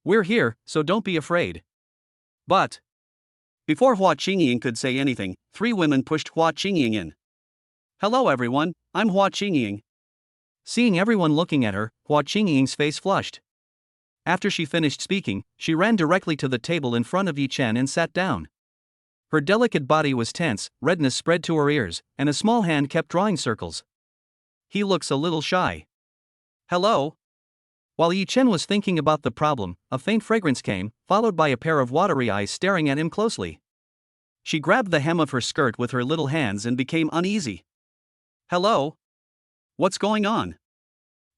We're here, so don't be afraid. But. Before Hua Qingying could say anything, 3 women pushed Hua Qingying in. Hello everyone, I'm Hua Qingying. Seeing everyone looking at her, Hua Qingying's face flushed. After she finished speaking, she ran directly to the table in front of Yichin and sat down. Her delicate body was tense, redness spread to her ears, and a small hand kept drawing circles. He looks a little shy. Hello? While Yichin was thinking about the problem, a faint fragrance came, followed by a pair of watery eyes staring at him closely. She grabbed the hem of her skirt with her little hands and became uneasy. Hello? What's going on?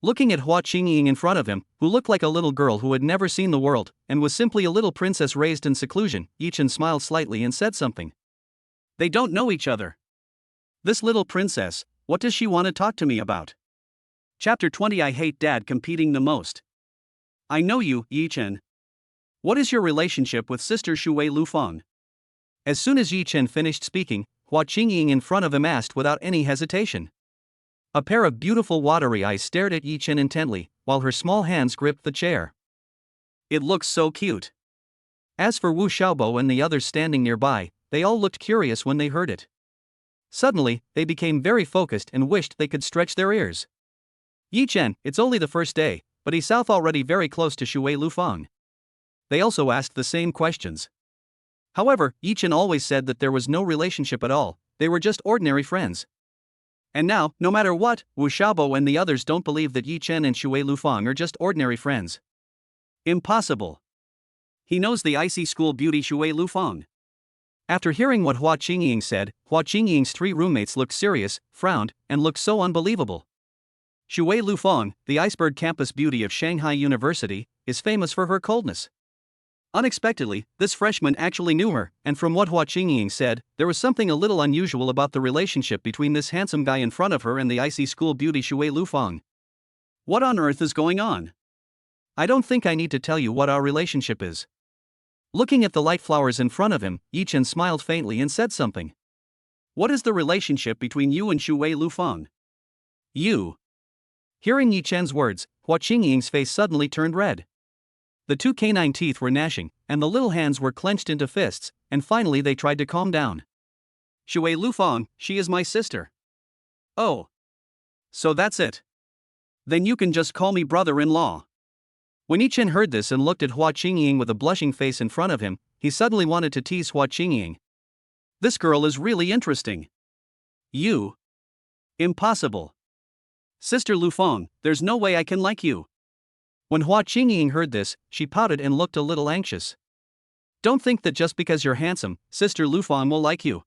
Looking at Hua Qingying in front of him, who looked like a little girl who had never seen the world, and was simply a little princess raised in seclusion, Yichin smiled slightly and said something. They don't know each other. This little princess, what does she want to talk to me about? Chapter 20. I hate dad competing the most. I know you, Yichin. What is your relationship with sister Shuer Lufang? As soon as Yichin finished speaking, Hua Qingying in front of him asked without any hesitation. A pair of beautiful watery eyes stared at Yichin intently, while her small hands gripped the chair. It looks so cute. As for Wu Xiaobo and the others standing nearby, they all looked curious when they heard it. Suddenly, they became very focused and wished they could stretch their ears. Yichin, it's only the first day, but he's south already very close to Shuer Lufang. They also asked the same questions. However, Yichin always said that there was no relationship at all, they were just ordinary friends. And now, no matter what, Wu Xiaobo and the others don't believe that Yichin and Shuer Lufang are just ordinary friends. Impossible. He knows the icy school beauty Shuer Lufang. After hearing what Hua Qingying said, Hua Qingying's 3 roommates looked serious, frowned, and looked so unbelievable. Shuer Lufang, the Iceberg campus beauty of Shanghai University, is famous for her coldness. Unexpectedly, this freshman actually knew her, and from what Hua Qingying said, there was something a little unusual about the relationship between this handsome guy in front of her and the icy school beauty Shuer Lufang. What on earth is going on? I don't think I need to tell you what our relationship is. Looking at the light flowers in front of him, Yichin smiled faintly and said something. What is the relationship between you and Shuer Lufang? You. Hearing Yichen's words, Hua Qingying's face suddenly turned red. The 2 canine teeth were gnashing, and the little hands were clenched into fists, and finally they tried to calm down. Shuer Lufang, she is my sister. Oh. So that's it. Then you can just call me brother-in-law. When Yichin heard this and looked at Hua Qingying with a blushing face in front of him, he suddenly wanted to tease Hua Qingying. This girl is really interesting. You. Impossible. Sister Lufang, there's no way I can like you. When Hua Qingying heard this, she pouted and looked a little anxious. Don't think that just because you're handsome, Sister Lufang will like you.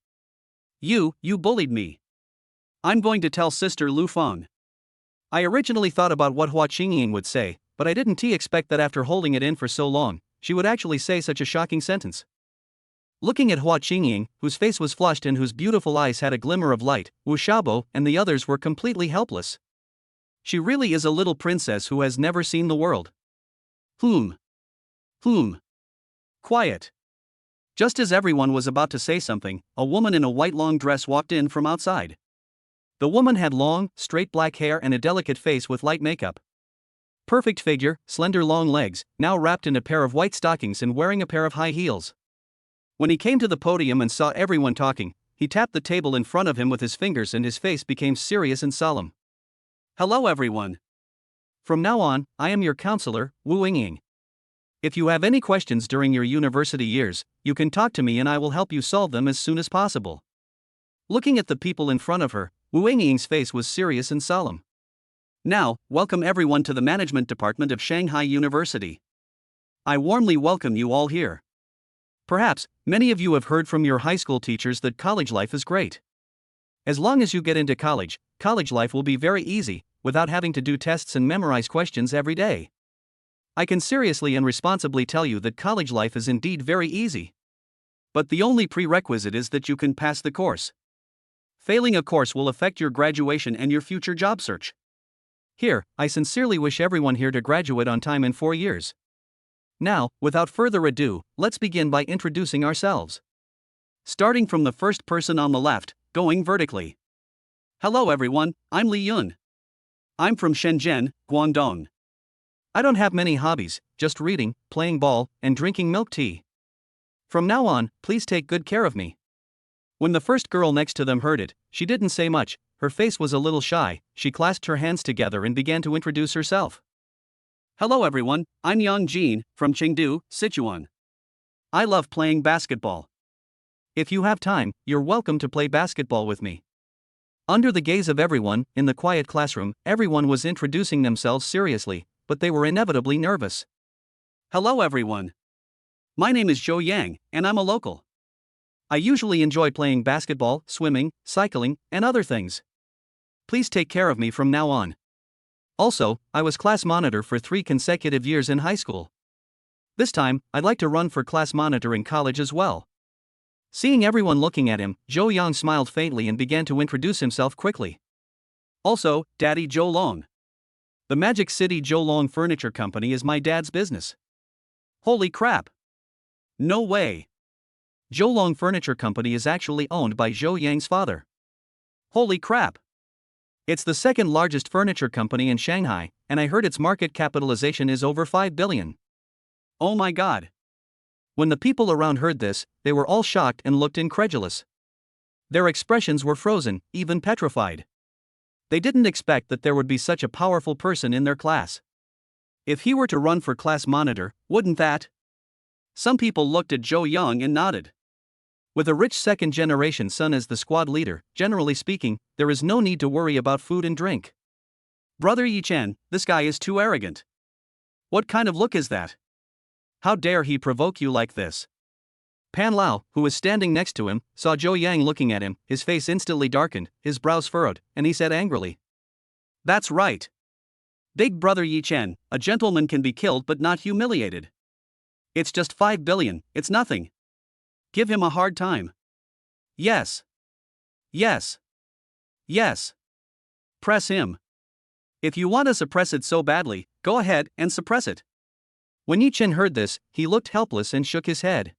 You bullied me. I'm going to tell Sister Lufang. I originally thought about what Hua Qingying would say, but I didn't expect that after holding it in for so long, she would actually say such a shocking sentence. Looking at Hua Qingying, whose face was flushed and whose beautiful eyes had a glimmer of light, Wu Xiaobo and the others were completely helpless. She really is a little princess who has never seen the world. Quiet. Just as everyone was about to say something, a woman in a white long dress walked in from outside. The woman had long, straight black hair and a delicate face with light makeup. Perfect figure, slender long legs, now wrapped in a pair of white stockings and wearing a pair of high heels. When he came to the podium and saw everyone talking, he tapped the table in front of him with his fingers and his face became serious and solemn. Hello everyone. From now on, I am your counselor, Wu Yingying. If you have any questions during your university years, you can talk to me and I will help you solve them as soon as possible. Looking at the people in front of her, Wu Yingying's face was serious and solemn. Now, welcome everyone to the management department of Shanghai University. I warmly welcome you all here. Perhaps, many of you have heard from your high school teachers that college life is great. As long as you get into college life will be very easy, without having to do tests and memorize questions every day. I can seriously and responsibly tell you that college life is indeed very easy. But the only prerequisite is that you can pass the course. Failing a course will affect your graduation and your future job search. Here, I sincerely wish everyone here to graduate on time in 4 years. Now, without further ado, let's begin by introducing ourselves. Starting from the first person on the left, going vertically. Hello everyone, I'm Li Yun. I'm from Shenzhen, Guangdong. I don't have many hobbies, just reading, playing ball, and drinking milk tea. From now on, please take good care of me. When the first girl next to them heard it, she didn't say much, her face was a little shy, she clasped her hands together and began to introduce herself. Hello everyone, I'm Yang Jin, from Chengdu, Sichuan. I love playing basketball. If you have time, you're welcome to play basketball with me. Under the gaze of everyone, in the quiet classroom, everyone was introducing themselves seriously, but they were inevitably nervous. Hello everyone. My name is Zhou Yang, and I'm a local. I usually enjoy playing basketball, swimming, cycling, and other things. Please take care of me from now on. Also, I was class monitor for 3 consecutive years in high school. This time, I'd like to run for class monitor in college as well. Seeing everyone looking at him, Zhou Yang smiled faintly and began to introduce himself quickly. Also, Daddy Zhou Long. The Magic City Zhou Long Furniture Company is my dad's business. Holy crap! No way! Zhou Long Furniture Company is actually owned by Zhou Yang's father. Holy crap! It's the second largest furniture company in Shanghai, and I heard its market capitalization is over 5 billion. Oh my god! When the people around heard this, they were all shocked and looked incredulous. Their expressions were frozen, even petrified. They didn't expect that there would be such a powerful person in their class. If he were to run for class monitor, wouldn't that? Some people looked at Zhou Yang and nodded. With a rich second-generation son as the squad leader, generally speaking, there is no need to worry about food and drink. Brother Yichin, this guy is too arrogant. What kind of look is that? How dare he provoke you like this? Pan Lao, who was standing next to him, saw Zhou Yang looking at him, his face instantly darkened, his brows furrowed, and he said angrily. That's right. Big brother Yichin, a gentleman can be killed but not humiliated. It's just 5 billion, it's nothing. Give him a hard time. Yes. Yes. Yes. Press him. If you want to suppress it so badly, go ahead and suppress it. When Yichin heard this, he looked helpless and shook his head.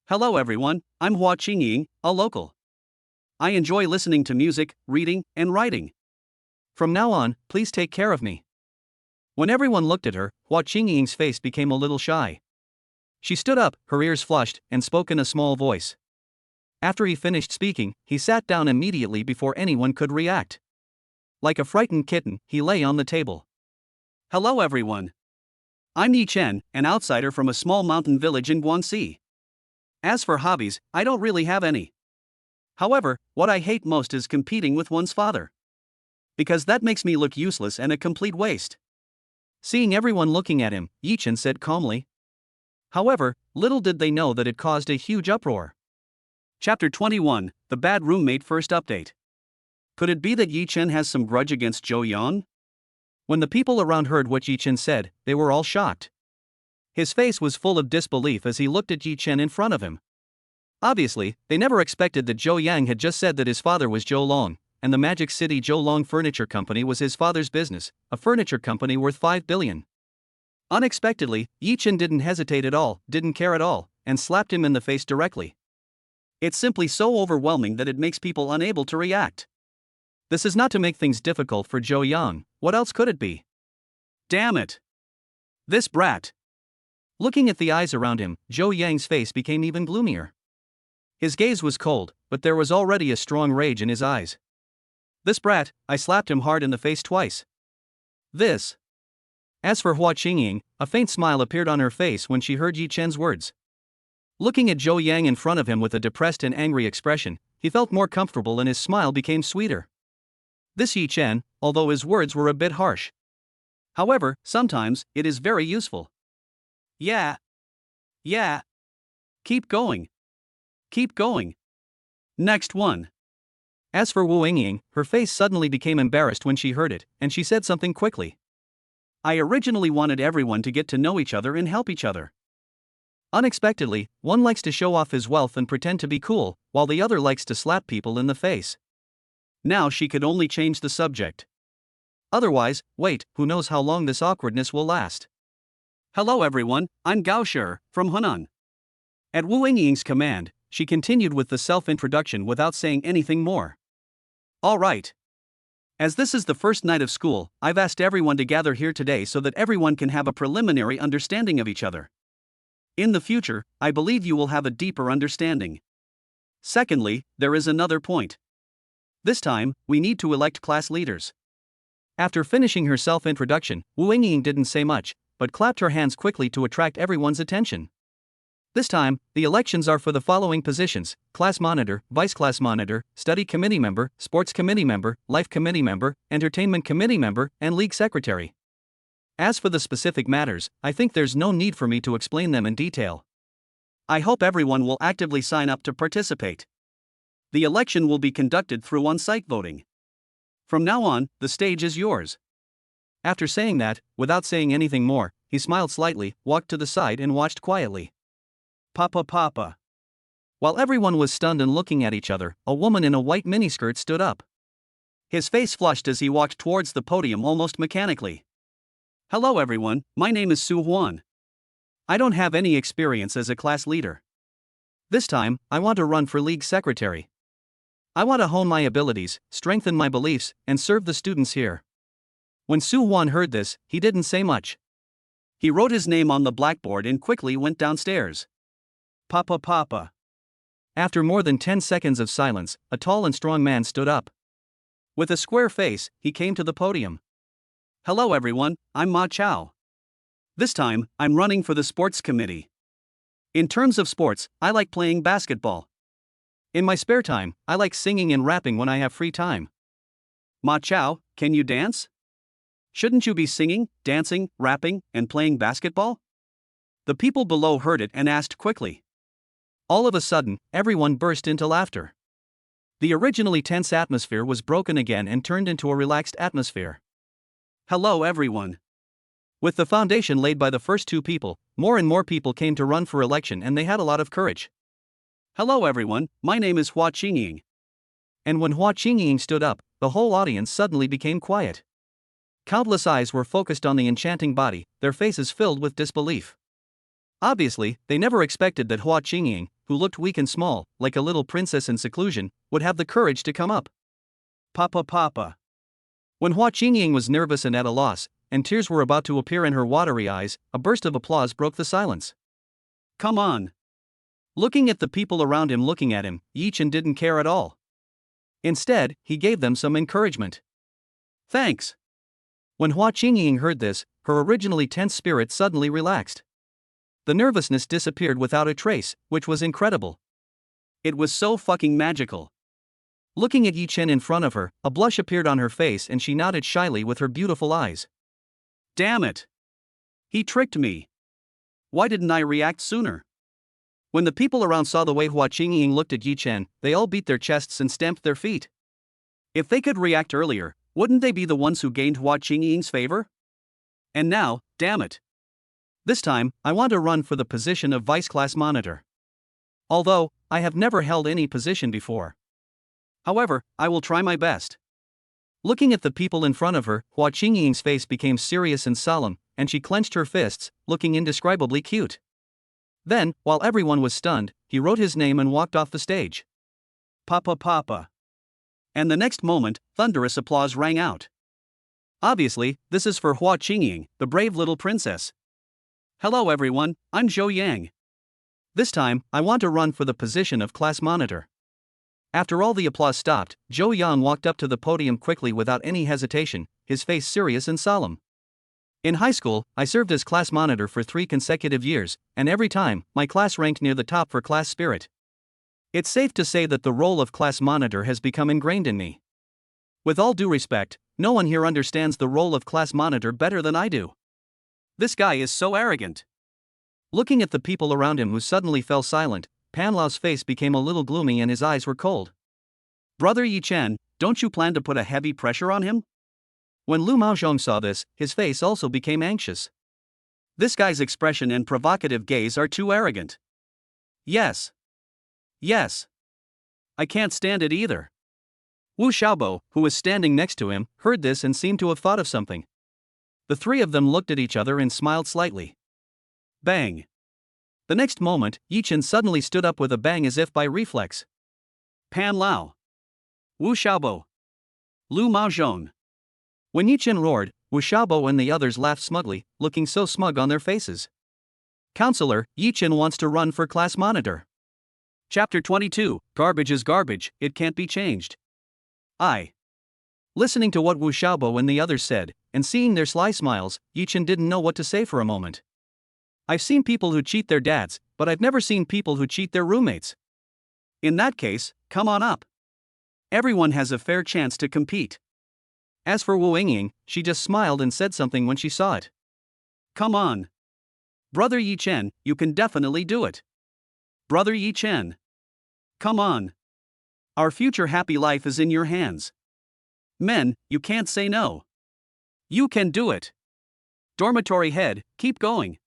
Hello everyone, I'm Hua Qingying, a local. I enjoy listening to music, reading, and writing. From now on, please take care of me. When everyone looked at her, Hua Qingying's face became a little shy. She stood up, her ears flushed, and spoke in a small voice. After he finished speaking, he sat down immediately before anyone could react. Like a frightened kitten, he lay on the table. Hello everyone. I'm Yichin, an outsider from a small mountain village in Guangxi. As for hobbies, I don't really have any. However, what I hate most is competing with one's father. Because that makes me look useless and a complete waste. Seeing everyone looking at him, Yichin said calmly. However, little did they know that it caused a huge uproar. Chapter 21, The Bad Roommate First Update. Could it be that Yichin has some grudge against Zhou Yang? When the people around heard what Yichin said, they were all shocked. His face was full of disbelief as he looked at Yichin in front of him. Obviously, they never expected that Zhou Yang had just said that his father was Zhou Long, and the Magic City Zhou Long Furniture Company was his father's business, a furniture company worth 5 billion. Unexpectedly, Yichin didn't hesitate at all, didn't care at all, and slapped him in the face directly. It's simply so overwhelming that it makes people unable to react. This is not to make things difficult for Zhou Yang, what else could it be? Damn it! This brat! Looking at the eyes around him, Zhou Yang's face became even gloomier. His gaze was cold, but there was already a strong rage in his eyes. This brat, I slapped him hard in the face twice. This. As for Hua Qingying, a faint smile appeared on her face when she heard Yichin's words. Looking at Zhou Yang in front of him with a depressed and angry expression, he felt more comfortable and his smile became sweeter. This Yichin, although his words were a bit harsh. However, sometimes, it is very useful. Yeah. Yeah. Keep going. Keep going. Next one. As for Wu Yingying, her face suddenly became embarrassed when she heard it, and she said something quickly. I originally wanted everyone to get to know each other and help each other. Unexpectedly, one likes to show off his wealth and pretend to be cool, while the other likes to slap people in the face. Now she could only change the subject. Otherwise, wait, who knows how long this awkwardness will last. Hello everyone, I'm Gao Shuer, from Hunan. At Wu Yingying's command, she continued with the self-introduction without saying anything more. Alright. As this is the first night of school, I've asked everyone to gather here today so that everyone can have a preliminary understanding of each other. In the future, I believe you will have a deeper understanding. Secondly, there is another point. This time, we need to elect class leaders. After finishing her self-introduction, Wu Yingying didn't say much, but clapped her hands quickly to attract everyone's attention. This time, the elections are for the following positions: class monitor, vice class monitor, study committee member, sports committee member, life committee member, entertainment committee member, and league secretary. As for the specific matters, I think there's no need for me to explain them in detail. I hope everyone will actively sign up to participate. The election will be conducted through on-site voting. From now on, the stage is yours. After saying that, without saying anything more, he smiled slightly, walked to the side and watched quietly. Papa. While everyone was stunned and looking at each other, a woman in a white miniskirt stood up. His face flushed as he walked towards the podium almost mechanically. Hello everyone, my name is Su Huan. I don't have any experience as a class leader. This time, I want to run for league secretary. I want to hone my abilities, strengthen my beliefs, and serve the students here. When Su Huan heard this, he didn't say much. He wrote his name on the blackboard and quickly went downstairs. Papa. After more than 10 seconds of silence, a tall and strong man stood up. With a square face, he came to the podium. Hello everyone, I'm Ma Chao. This time, I'm running for the sports committee. In terms of sports, I like playing basketball. In my spare time, I like singing and rapping when I have free time. Ma Chao, can you dance? Shouldn't you be singing, dancing, rapping, and playing basketball? The people below heard it and asked quickly. All of a sudden, everyone burst into laughter. The originally tense atmosphere was broken again and turned into a relaxed atmosphere. Hello everyone. With the foundation laid by the first two people, more and more people came to run for election and they had a lot of courage. Hello everyone, my name is Hua Qingying. And when Hua Qingying stood up, the whole audience suddenly became quiet. Countless eyes were focused on the enchanting body, their faces filled with disbelief. Obviously, they never expected that Hua Qingying, who looked weak and small, like a little princess in seclusion, would have the courage to come up. Papa. When Hua Qingying was nervous and at a loss, and tears were about to appear in her watery eyes, a burst of applause broke the silence. Come on. Looking at the people around him looking at him, Yichin didn't care at all. Instead, he gave them some encouragement. Thanks. When Hua Qingying heard this, her originally tense spirit suddenly relaxed. The nervousness disappeared without a trace, which was incredible. It was so fucking magical. Looking at Yichin in front of her, a blush appeared on her face and she nodded shyly with her beautiful eyes. Damn it! He tricked me. Why didn't I react sooner? When the people around saw the way Hua Qingying looked at Yichin, they all beat their chests and stamped their feet. If they could react earlier, wouldn't they be the ones who gained Hua Qingying's favor? And now, damn it. This time, I want to run for the position of vice class monitor. Although, I have never held any position before. However, I will try my best. Looking at the people in front of her, Hua Qingying's face became serious and solemn, and she clenched her fists, looking indescribably cute. Then, while everyone was stunned, he wrote his name and walked off the stage. Papa. And the next moment, thunderous applause rang out. Obviously, this is for Hua Qingying, the brave little princess. Hello everyone, I'm Zhou Yang. This time, I want to run for the position of class monitor. After all the applause stopped, Zhou Yang walked up to the podium quickly without any hesitation, his face serious and solemn. In high school, I served as class monitor for 3 consecutive years, and every time, my class ranked near the top for class spirit. It's safe to say that the role of class monitor has become ingrained in me. With all due respect, no one here understands the role of class monitor better than I do. This guy is so arrogant. Looking at the people around him who suddenly fell silent, Pan Lao's face became a little gloomy and his eyes were cold. Brother Yichin, don't you plan to put a heavy pressure on him? When Lu Maozhong saw this, his face also became anxious. This guy's expression and provocative gaze are too arrogant. Yes. I can't stand it either. Wu Xiaobo, who was standing next to him, heard this and seemed to have thought of something. The three of them looked at each other and smiled slightly. Bang! The next moment, Yichin suddenly stood up with a bang as if by reflex. Pan Lao. Wu Xiaobo. Lu Maozhong. When Yichin roared, Wu Xiaobo and the others laughed smugly, looking so smug on their faces. Counselor, Yichin wants to run for class monitor. Chapter 22, Garbage is garbage, it can't be changed. Listening to what Wu Xiaobo and the others said, and seeing their sly smiles, Yichin didn't know what to say for a moment. I've seen people who cheat their dads, but I've never seen people who cheat their roommates. In that case, come on up. Everyone has a fair chance to compete. As for Wu Yingying, she just smiled and said something when she saw it. Come on. Brother Yichin, you can definitely do it. Brother Yichin. Come on. Our future happy life is in your hands. Men, you can't say no. You can do it. Dormitory head, keep going.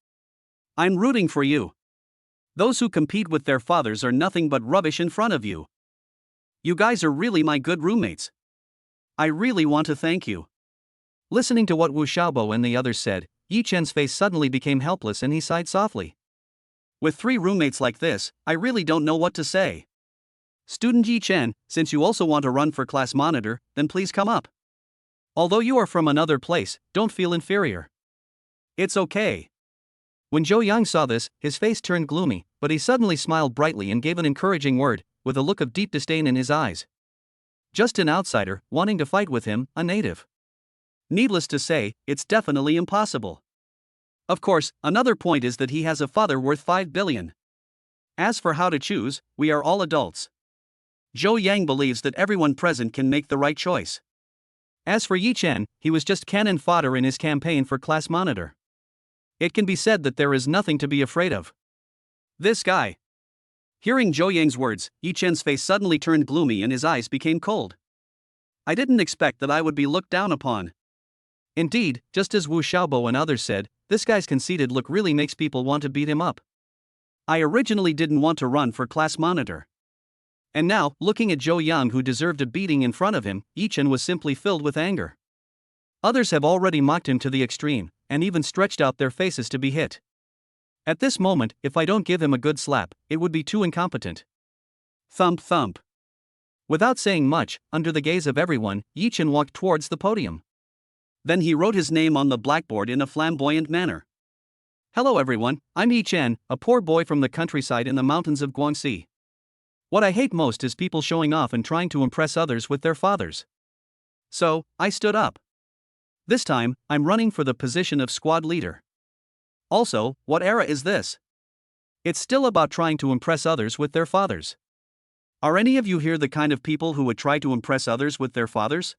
I'm rooting for you. Those who compete with their fathers are nothing but rubbish in front of you. You guys are really my good roommates. I really want to thank you. Listening to what Wu Xiaobo and the others said, Yichen's face suddenly became helpless and he sighed softly. With 3 roommates like this, I really don't know what to say. Student Yichin, since you also want to run for class monitor, then please come up. Although you are from another place, don't feel inferior. It's okay. When Zhou Yang saw this, his face turned gloomy, but he suddenly smiled brightly and gave an encouraging word, with a look of deep disdain in his eyes. Just an outsider, wanting to fight with him, a native. Needless to say, it's definitely impossible. Of course, another point is that he has a father worth 5 billion. As for how to choose, we are all adults. Zhou Yang believes that everyone present can make the right choice. As for Yichin, he was just cannon fodder in his campaign for class monitor. It can be said that there is nothing to be afraid of. This guy. Hearing Zhou Yang's words, Yichin's face suddenly turned gloomy and his eyes became cold. I didn't expect that I would be looked down upon. Indeed, just as Wu Xiaobo and others said, this guy's conceited look really makes people want to beat him up. I originally didn't want to run for class monitor. And now, looking at Zhou Yang, who deserved a beating in front of him, Yichin was simply filled with anger. Others have already mocked him to the extreme, and even stretched out their faces to be hit. At this moment, if I don't give him a good slap, it would be too incompetent. Thump thump. Without saying much, under the gaze of everyone, Yichin walked towards the podium. Then he wrote his name on the blackboard in a flamboyant manner. Hello everyone, I'm Yichin, a poor boy from the countryside in the mountains of Guangxi. What I hate most is people showing off and trying to impress others with their fathers. So, I stood up. This time, I'm running for the position of squad leader. Also, what era is this? It's still about trying to impress others with their fathers. Are any of you here the kind of people who would try to impress others with their fathers?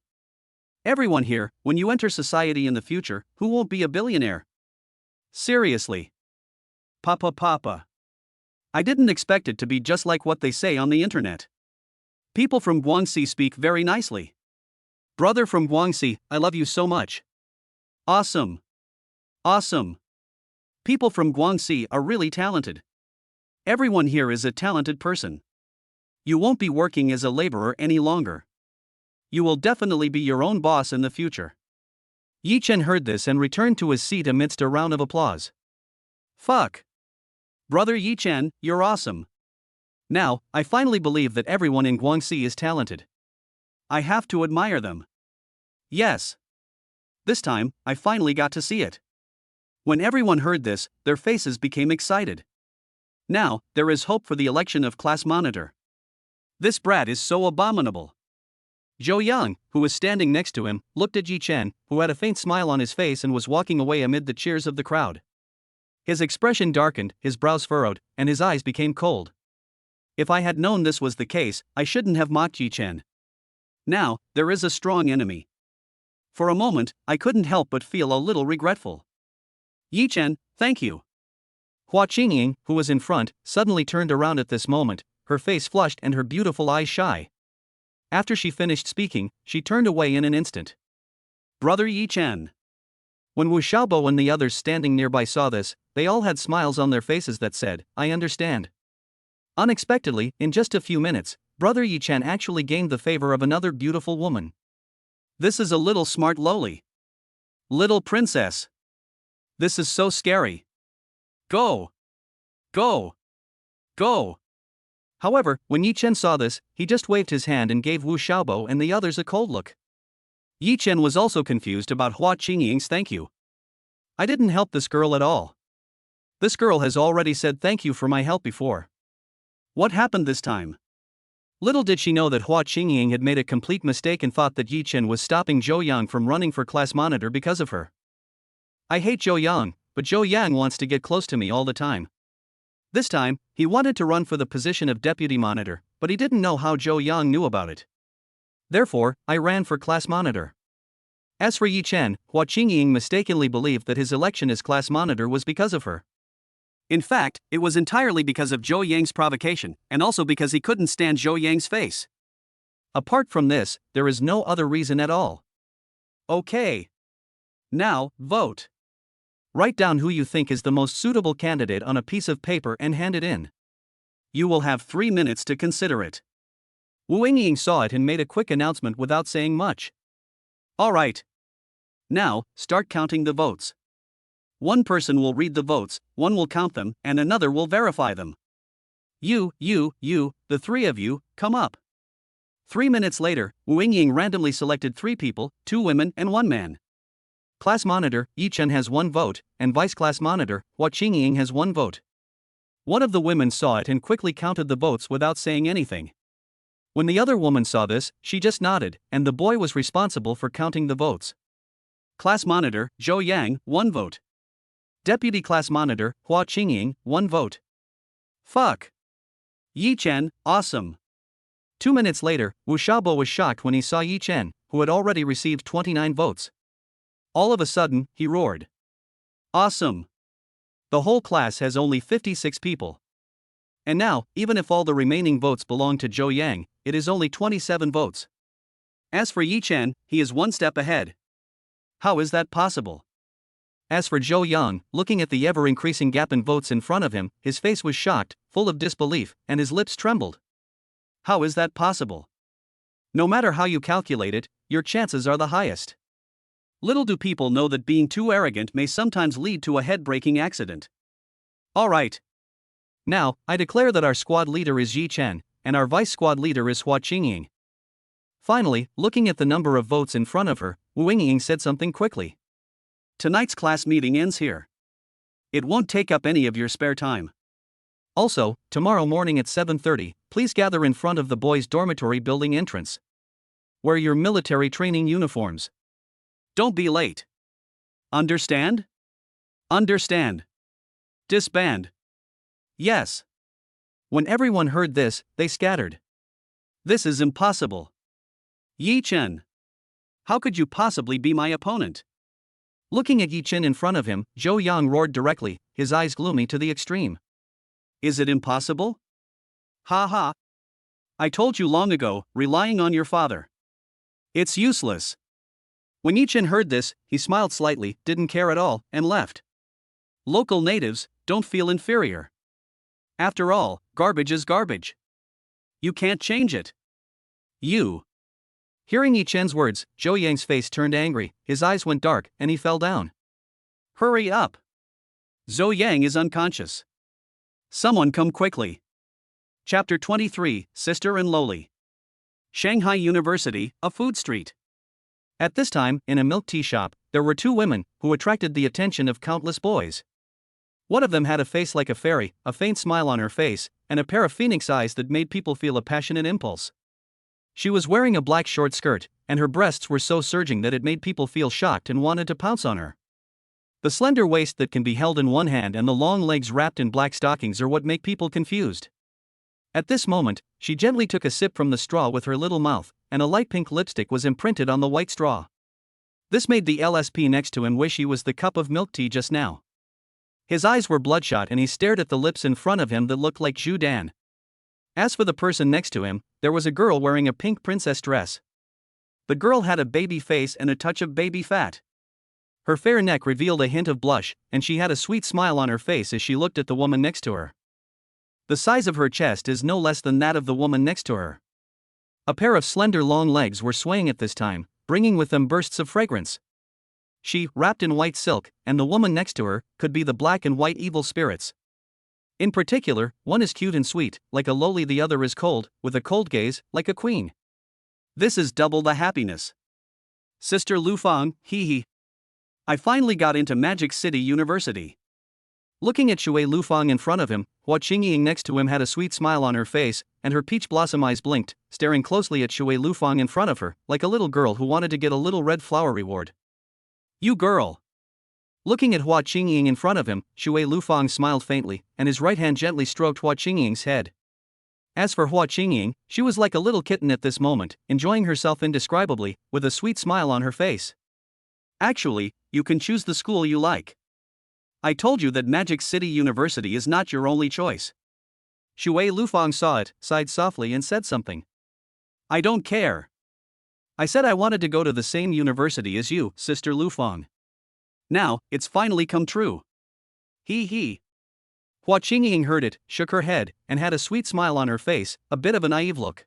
Everyone here, when you enter society in the future, who won't be a billionaire? Seriously. Papa. I didn't expect it to be just like what they say on the internet. People from Guangxi speak very nicely. Brother from Guangxi, I love you so much. Awesome. People from Guangxi are really talented. Everyone here is a talented person. You won't be working as a laborer any longer. You will definitely be your own boss in the future. Yichin heard this and returned to his seat amidst a round of applause. Fuck. Brother Yichin, you're awesome. Now, I finally believe that everyone in Guangxi is talented. I have to admire them. Yes. This time, I finally got to see it. When everyone heard this, their faces became excited. Now, there is hope for the election of class monitor. This brat is so abominable. Zhou Yang, who was standing next to him, looked at Yichin, who had a faint smile on his face and was walking away amid the cheers of the crowd. His expression darkened, his brows furrowed, and his eyes became cold. If I had known this was the case, I shouldn't have mocked Yichin. Now, there is a strong enemy. For a moment, I couldn't help but feel a little regretful. Yichin, thank you. Hua Qingying, who was in front, suddenly turned around at this moment, her face flushed and her beautiful eyes shy. After she finished speaking, she turned away in an instant. Brother Yichin. When Wu Xiaobo and the others standing nearby saw this, they all had smiles on their faces that said, I understand. Unexpectedly, in just a few minutes, Brother Yichin actually gained the favor of another beautiful woman. This is a little smart Loli. Little princess. This is so scary. Go. However, when Yichin saw this, he just waved his hand and gave Wu Xiaobo and the others a cold look. Yichin was also confused about Hua Qingying's thank you. I didn't help this girl at all. This girl has already said thank you for my help before. What happened this time? Little did she know that Hua Qingying had made a complete mistake and thought that Yichin was stopping Zhou Yang from running for class monitor because of her. I hate Zhou Yang, but Zhou Yang wants to get close to me all the time. This time, he wanted to run for the position of deputy monitor, but he didn't know how Zhou Yang knew about it. Therefore, I ran for class monitor. As for Yichin, Hua Qingying mistakenly believed that his election as class monitor was because of her. In fact, it was entirely because of Zhou Yang's provocation, and also because he couldn't stand Zhou Yang's face. Apart from this, there is no other reason at all. Okay. Now, vote. Write down who you think is the most suitable candidate on a piece of paper and hand it in. You will have 3 minutes to consider it. Wu Yingying saw it and made a quick announcement without saying much. Alright. Now, start counting the votes. One person will read the votes, one will count them, and another will verify them. You, the three of you, come up. 3 minutes later, Wu Yingying randomly selected 3 people, 2 women and 1 man. Class monitor, Yichin has 1 vote, and vice class monitor, Hua Qingying has 1 vote. One of the women saw it and quickly counted the votes without saying anything. When the other woman saw this, she just nodded, and the boy was responsible for counting the votes. Class monitor, Zhou Yang, 1 vote. Deputy class monitor, Hua Qingying, 1 vote. Fuck. Yichin, awesome. 2 minutes later, Wu Xiaobo was shocked when he saw Yichin, who had already received 29 votes. All of a sudden, he roared. Awesome. The whole class has only 56 people. And now, even if all the remaining votes belong to Zhou Yang, it is only 27 votes. As for Yichin, he is one step ahead. How is that possible? As for Zhou Yang, looking at the ever-increasing gap in votes in front of him, his face was shocked, full of disbelief, and his lips trembled. How is that possible? No matter how you calculate it, your chances are the highest. Little do people know that being too arrogant may sometimes lead to a head-breaking accident. Alright. Now, I declare that our squad leader is Yichin, and our vice squad leader is Hua Qingying. Finally, looking at the number of votes in front of her, Wu Yingying said something quickly. Tonight's class meeting ends here. It won't take up any of your spare time. Also, tomorrow morning at 7:30, please gather in front of the boys' dormitory building entrance. Wear your military training uniforms. Don't be late. Understand? Understand. Disband. Yes. When everyone heard this, they scattered. This is impossible. Yichin. How could you possibly be my opponent? Looking at Yichin in front of him, Zhou Yang roared directly, his eyes gloomy to the extreme. Is it impossible? Ha ha. I told you long ago, relying on your father. It's useless. When Yichin heard this, he smiled slightly, didn't care at all, and left. Local natives, don't feel inferior. After all, garbage is garbage. You can't change it. You. Hearing Yichin's words, Zhou Yang's face turned angry, his eyes went dark, and he fell down. Hurry up. Zhou Yang is unconscious. Someone come quickly. Chapter 23, Sister and Loli. Shanghai University, a food street. At this time, in a milk tea shop, there were two women who attracted the attention of countless boys. One of them had a face like a fairy, a faint smile on her face, and a pair of phoenix eyes that made people feel a passionate impulse. She was wearing a black short skirt, and her breasts were so surging that it made people feel shocked and wanted to pounce on her. The slender waist that can be held in one hand and the long legs wrapped in black stockings are what make people confused. At this moment, she gently took a sip from the straw with her little mouth, and a light pink lipstick was imprinted on the white straw. This made the LSP next to him wish he was the cup of milk tea just now. His eyes were bloodshot and he stared at the lips in front of him that looked like Zhu Dan. As for the person next to him, there was a girl wearing a pink princess dress. The girl had a baby face and a touch of baby fat. Her fair neck revealed a hint of blush, and she had a sweet smile on her face as she looked at the woman next to her. The size of her chest is no less than that of the woman next to her. A pair of slender long legs were swaying at this time, bringing with them bursts of fragrance. She, wrapped in white silk, and the woman next to her, could be the black and white evil spirits. In particular, one is cute and sweet, like a Loli, the other is cold, with a cold gaze, like a queen. This is double the happiness. Sister Lufang, hee hee. I finally got into Magic City University. Looking at Shuer Lufang in front of him, Hua Qingying next to him had a sweet smile on her face, and her peach blossom eyes blinked, staring closely at Shuer Lufang in front of her, like a little girl who wanted to get a little red flower reward. You girl. Looking at Hua Qingying in front of him, Shuer Lufang smiled faintly, and his right hand gently stroked Hua Qingying's head. As for Hua Qingying, she was like a little kitten at this moment, enjoying herself indescribably, with a sweet smile on her face. Actually, you can choose the school you like. I told you that Magic City University is not your only choice. Shuer Lufang saw it, sighed softly and said something. I don't care. I said I wanted to go to the same university as you, Sister Lufang. Now, it's finally come true. Hee hee. Hua Qingying heard it, shook her head, and had a sweet smile on her face, a bit of a naive look.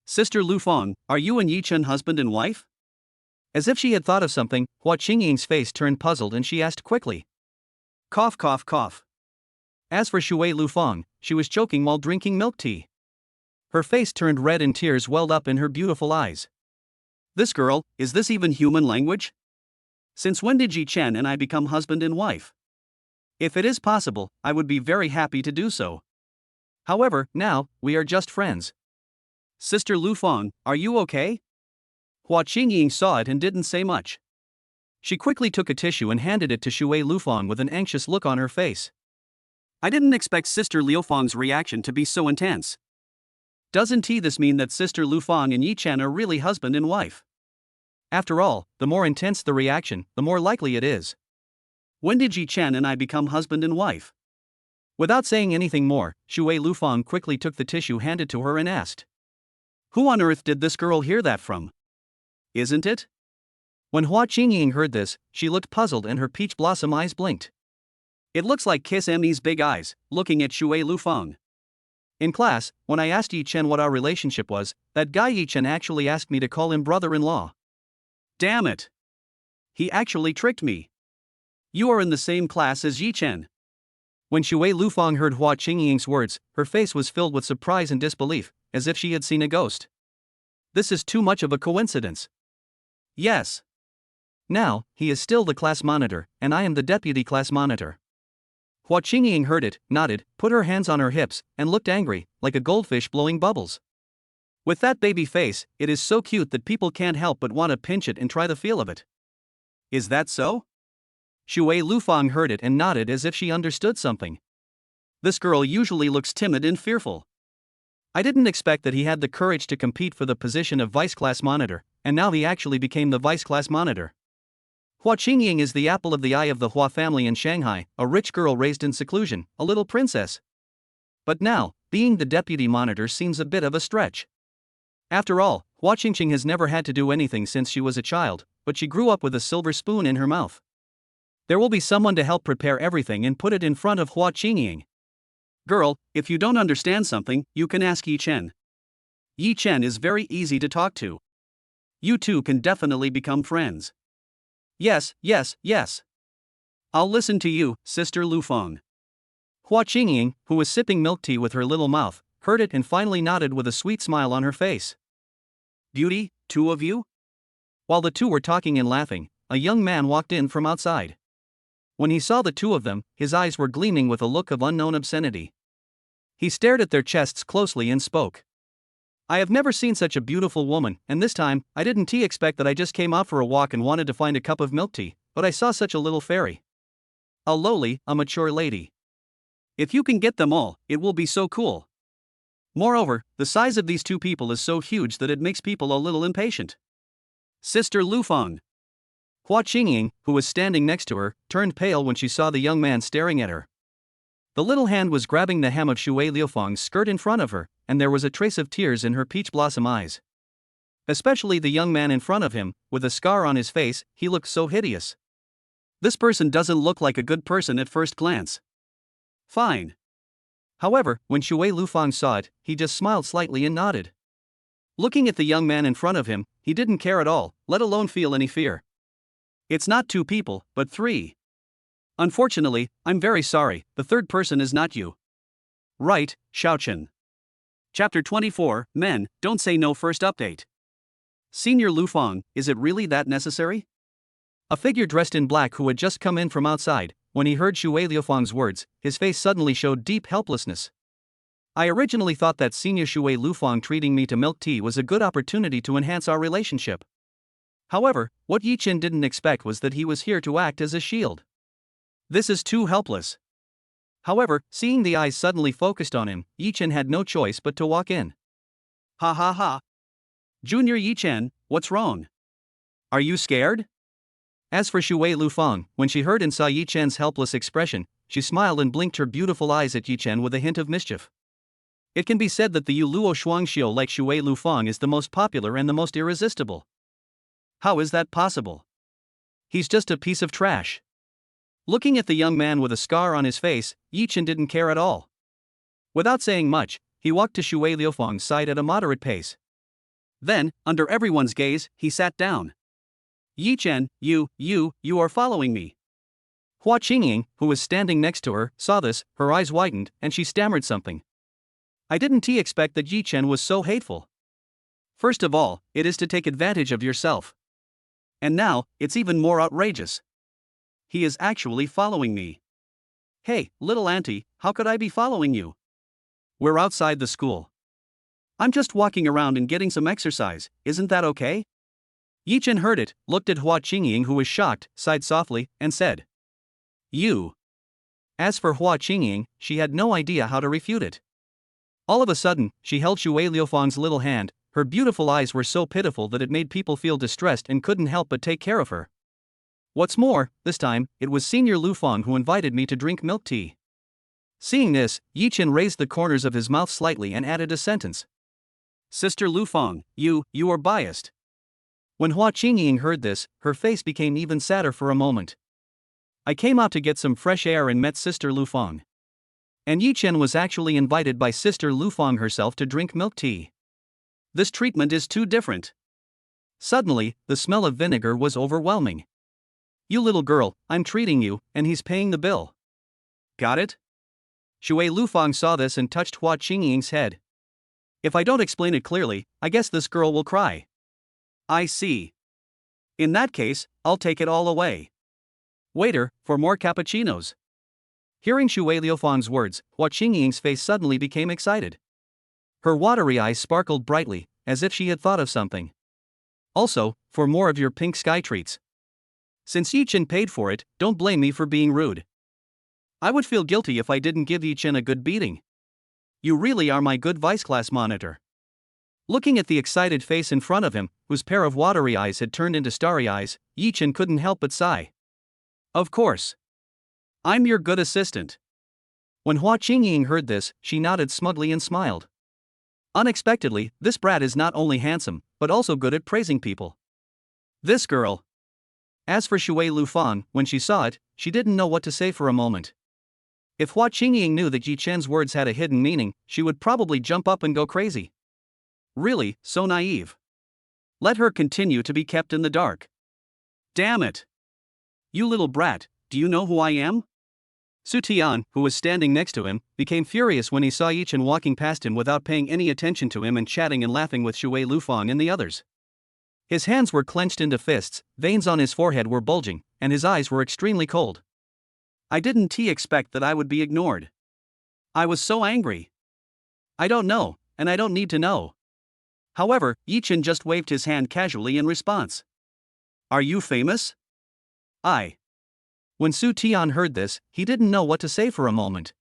Sister Lufang, are you and Yichin husband and wife? As if she had thought of something, Hua Qingying's face turned puzzled and she asked quickly. Cough cough cough. As for Shuer Lufang, she was choking while drinking milk tea. Her face turned red and tears welled up in her beautiful eyes. This girl, is this even human language? Since when did Yichin and I become husband and wife? If it is possible, I would be very happy to do so. However, now, we are just friends. Sister Lufang, are you okay? Hua Qingying saw it and didn't say much. She quickly took a tissue and handed it to Shuer Lufang with an anxious look on her face. I didn't expect Sister Lufang's reaction to be so intense. Doesn't this mean that Sister Lufang and Yichin are really husband and wife? After all, the more intense the reaction, the more likely it is. When did Yichin and I become husband and wife? Without saying anything more, Shuer Lufang quickly took the tissue handed to her and asked. Who on earth did this girl hear that from? Isn't it? When Hua Qingying heard this, she looked puzzled and her peach blossom eyes blinked. It looks like Kiss Emmy's big eyes, looking at Shuer Lufang. In class, when I asked Yichin what our relationship was, that guy Yichin actually asked me to call him brother-in-law. Damn it! He actually tricked me. You are in the same class as Yichin. When Shuer Lufang heard Hua Qingying's words, her face was filled with surprise and disbelief, as if she had seen a ghost. This is too much of a coincidence. Yes. Now, he is still the class monitor, and I am the deputy class monitor. Hua Qingying heard it, nodded, put her hands on her hips, and looked angry, like a goldfish blowing bubbles. With that baby face, it is so cute that people can't help but want to pinch it and try the feel of it. Is that so? Shuer Lufang heard it and nodded as if she understood something. This girl usually looks timid and fearful. I didn't expect that he had the courage to compete for the position of vice class monitor, and now he actually became the vice class monitor. Hua Qingying is the apple of the eye of the Hua family in Shanghai, a rich girl raised in seclusion, a little princess. But now, being the deputy monitor seems a bit of a stretch. After all, Hua Qingying has never had to do anything since she was a child, but she grew up with a silver spoon in her mouth. There will be someone to help prepare everything and put it in front of Hua Qingying. Girl, if you don't understand something, you can ask Yichin. Yichin is very easy to talk to. You two can definitely become friends. Yes, yes, yes. I'll listen to you, Sister Lufang. Hua Qingying, who was sipping milk tea with her little mouth, heard it and finally nodded with a sweet smile on her face. Beauty, two of you? While the two were talking and laughing, a young man walked in from outside. When he saw the two of them, his eyes were gleaming with a look of unknown obscenity. He stared at their chests closely and spoke. I have never seen such a beautiful woman, and this time, I didn't expect that I just came out for a walk and wanted to find a cup of milk tea, but I saw such a little fairy. A Loli, a mature lady. If you can get them all, it will be so cool. Moreover, the size of these two people is so huge that it makes people a little impatient. Sister Lufang. Hua Qingying, who was standing next to her, turned pale when she saw the young man staring at her. The little hand was grabbing the hem of Shuer Lufang's skirt in front of her, and there was a trace of tears in her peach blossom eyes. Especially the young man in front of him, with a scar on his face, he looked so hideous. This person doesn't look like a good person at first glance. Fine. However, when Shuer Lufang saw it, he just smiled slightly and nodded. Looking at the young man in front of him, he didn't care at all, let alone feel any fear. It's not two people, but three. Unfortunately, I'm very sorry, the third person is not you. Right, Shaochen. Chapter 24, Men, Don't Say No First Update. Senior Lufang, is it really that necessary? A figure dressed in black who had just come in from outside, when he heard Shuer Lufang's words, his face suddenly showed deep helplessness. I originally thought that Senior Shuer Lufang treating me to milk tea was a good opportunity to enhance our relationship. However, what Yichin didn't expect was that he was here to act as a shield. This is too helpless. However, seeing the eyes suddenly focused on him, Yichin had no choice but to walk in. Ha ha ha. Junior Yichin, what's wrong? Are you scared? As for Shuer Lufang, when she heard and saw Yichin's helpless expression, she smiled and blinked her beautiful eyes at Yichin with a hint of mischief. It can be said that the Yuluo Shuangxiu like Shuer Lufang is the most popular and the most irresistible. How is that possible? He's just a piece of trash. Looking at the young man with a scar on his face, Yichin didn't care at all. Without saying much, he walked to Shuer Lufang's side at a moderate pace. Then, under everyone's gaze, he sat down. Yichin, you are following me. Hua Qingying, who was standing next to her, saw this, her eyes widened, and she stammered something. I didn't expect that Yichin was so hateful. First of all, it is to take advantage of yourself. And now, it's even more outrageous. He is actually following me. Hey, little auntie, how could I be following you? We're outside the school. I'm just walking around and getting some exercise, isn't that okay? Yichin heard it, looked at Hua Qingying who was shocked, sighed softly, and said, You. As for Hua Qingying, she had no idea how to refute it. All of a sudden, she held Shuer Lufang's little hand, her beautiful eyes were so pitiful that it made people feel distressed and couldn't help but take care of her. What's more, this time, it was Senior Lufang who invited me to drink milk tea. Seeing this, Yichin raised the corners of his mouth slightly and added a sentence. Sister Lufang, you are biased. When Hua Qingying heard this, her face became even sadder for a moment. I came out to get some fresh air and met Sister Lufang. And Yichin was actually invited by Sister Lufang herself to drink milk tea. This treatment is too different. Suddenly, the smell of vinegar was overwhelming. You little girl, I'm treating you, and he's paying the bill. Got it? Shui Lufang saw this and touched Hua Qingying's head. If I don't explain it clearly, I guess this girl will cry. I see. In that case, I'll take it all away. Waiter, for more cappuccinos. Hearing Shui Liufang's words, Hua Qingying's face suddenly became excited. Her watery eyes sparkled brightly, as if she had thought of something. Also, for more of your pink sky treats. Since Yichin paid for it, don't blame me for being rude. I would feel guilty if I didn't give Yichin a good beating. You really are my good vice class monitor. Looking at the excited face in front of him, whose pair of watery eyes had turned into starry eyes, Yichin couldn't help but sigh. Of course. I'm your good assistant. When Hua Qingying heard this, she nodded smugly and smiled. Unexpectedly, this brat is not only handsome, but also good at praising people. This girl. As for Shui Lufang, when she saw it, she didn't know what to say for a moment. If Hua Qingying knew that Yichen's words had a hidden meaning, she would probably jump up and go crazy. Really, so naive. Let her continue to be kept in the dark. Damn it! You little brat, do you know who I am? Su Tian, who was standing next to him, became furious when he saw Yichin walking past him without paying any attention to him and chatting and laughing with Shui Lufang and the others. His hands were clenched into fists, veins on his forehead were bulging, and his eyes were extremely cold. I didn't expect that I would be ignored. I was so angry. I don't know, and I don't need to know. However, Yichin just waved his hand casually in response. Are you famous? When Su Tian heard this, he didn't know what to say for a moment.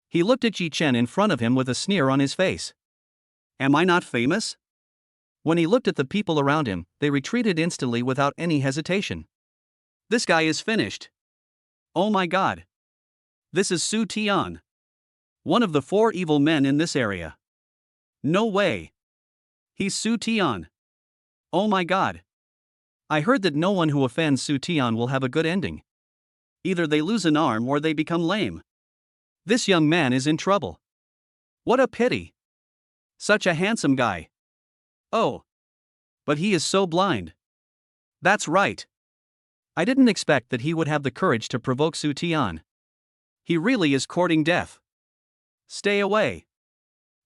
He looked at Yichin in front of him with a sneer on his face. Am I not famous? When he looked at the people around him, they retreated instantly without any hesitation. This guy is finished. Oh my god. This is Su Tian. One of the 4 evil men in this area. No way. He's Su Tian. Oh my god. I heard that no one who offends Su Tian will have a good ending. Either they lose an arm or they become lame. This young man is in trouble. What a pity. Such a handsome guy. Oh. But he is so blind. That's right. I didn't expect that he would have the courage to provoke Su Tian. He really is courting death. Stay away.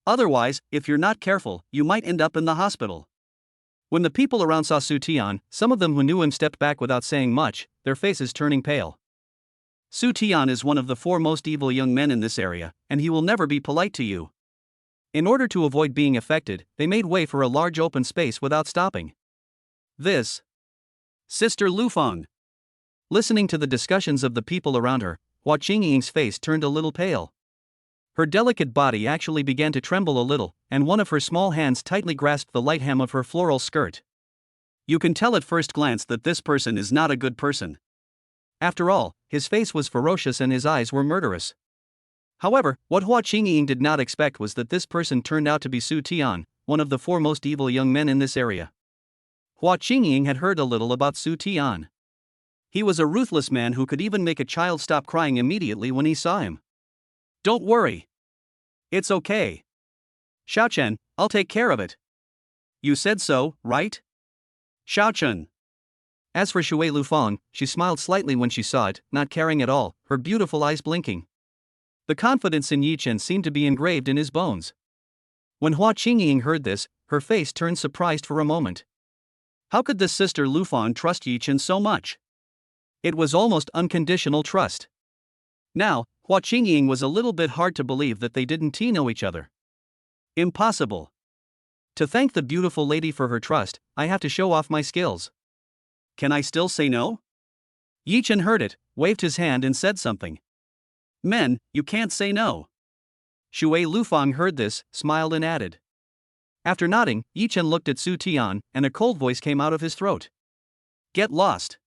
Otherwise, if you're not careful, you might end up in the hospital. When the people around saw Su Tian, some of them who knew him stepped back without saying much, their faces turning pale. Su Tian is one of the 4 most evil young men in this area, and he will never be polite to you. In order to avoid being affected, they made way for a large open space without stopping. This. Sister Lufang. Listening to the discussions of the people around her, Hua Qingying's face turned a little pale. Her delicate body actually began to tremble a little, and one of her small hands tightly grasped the light hem of her floral skirt. You can tell at first glance that this person is not a good person. After all, his face was ferocious and his eyes were murderous. However, what Hua Qingying did not expect was that this person turned out to be Su Tian, one of the 4 most evil young men in this area. Hua Qingying had heard a little about Su Tian. He was a ruthless man who could even make a child stop crying immediately when he saw him. Don't worry. It's okay. Xiaochen, I'll take care of it. You said so, right? Xiaochen. As for Shui Lufang, she smiled slightly when she saw it, not caring at all, her beautiful eyes blinking. The confidence in Yichin seemed to be engraved in his bones. When Hua Qingying heard this, her face turned surprised for a moment. How could this sister Lufang trust Yichin so much? It was almost unconditional trust. Now, Hua Qingying was a little bit hard to believe that they didn't know each other. Impossible. To thank the beautiful lady for her trust, I have to show off my skills. Can I still say no? Yichin heard it, waved his hand and said something. Men, you can't say no. Shui Lufang heard this, smiled and added. After nodding, Yichin looked at Su Tian, and a cold voice came out of his throat. Get lost.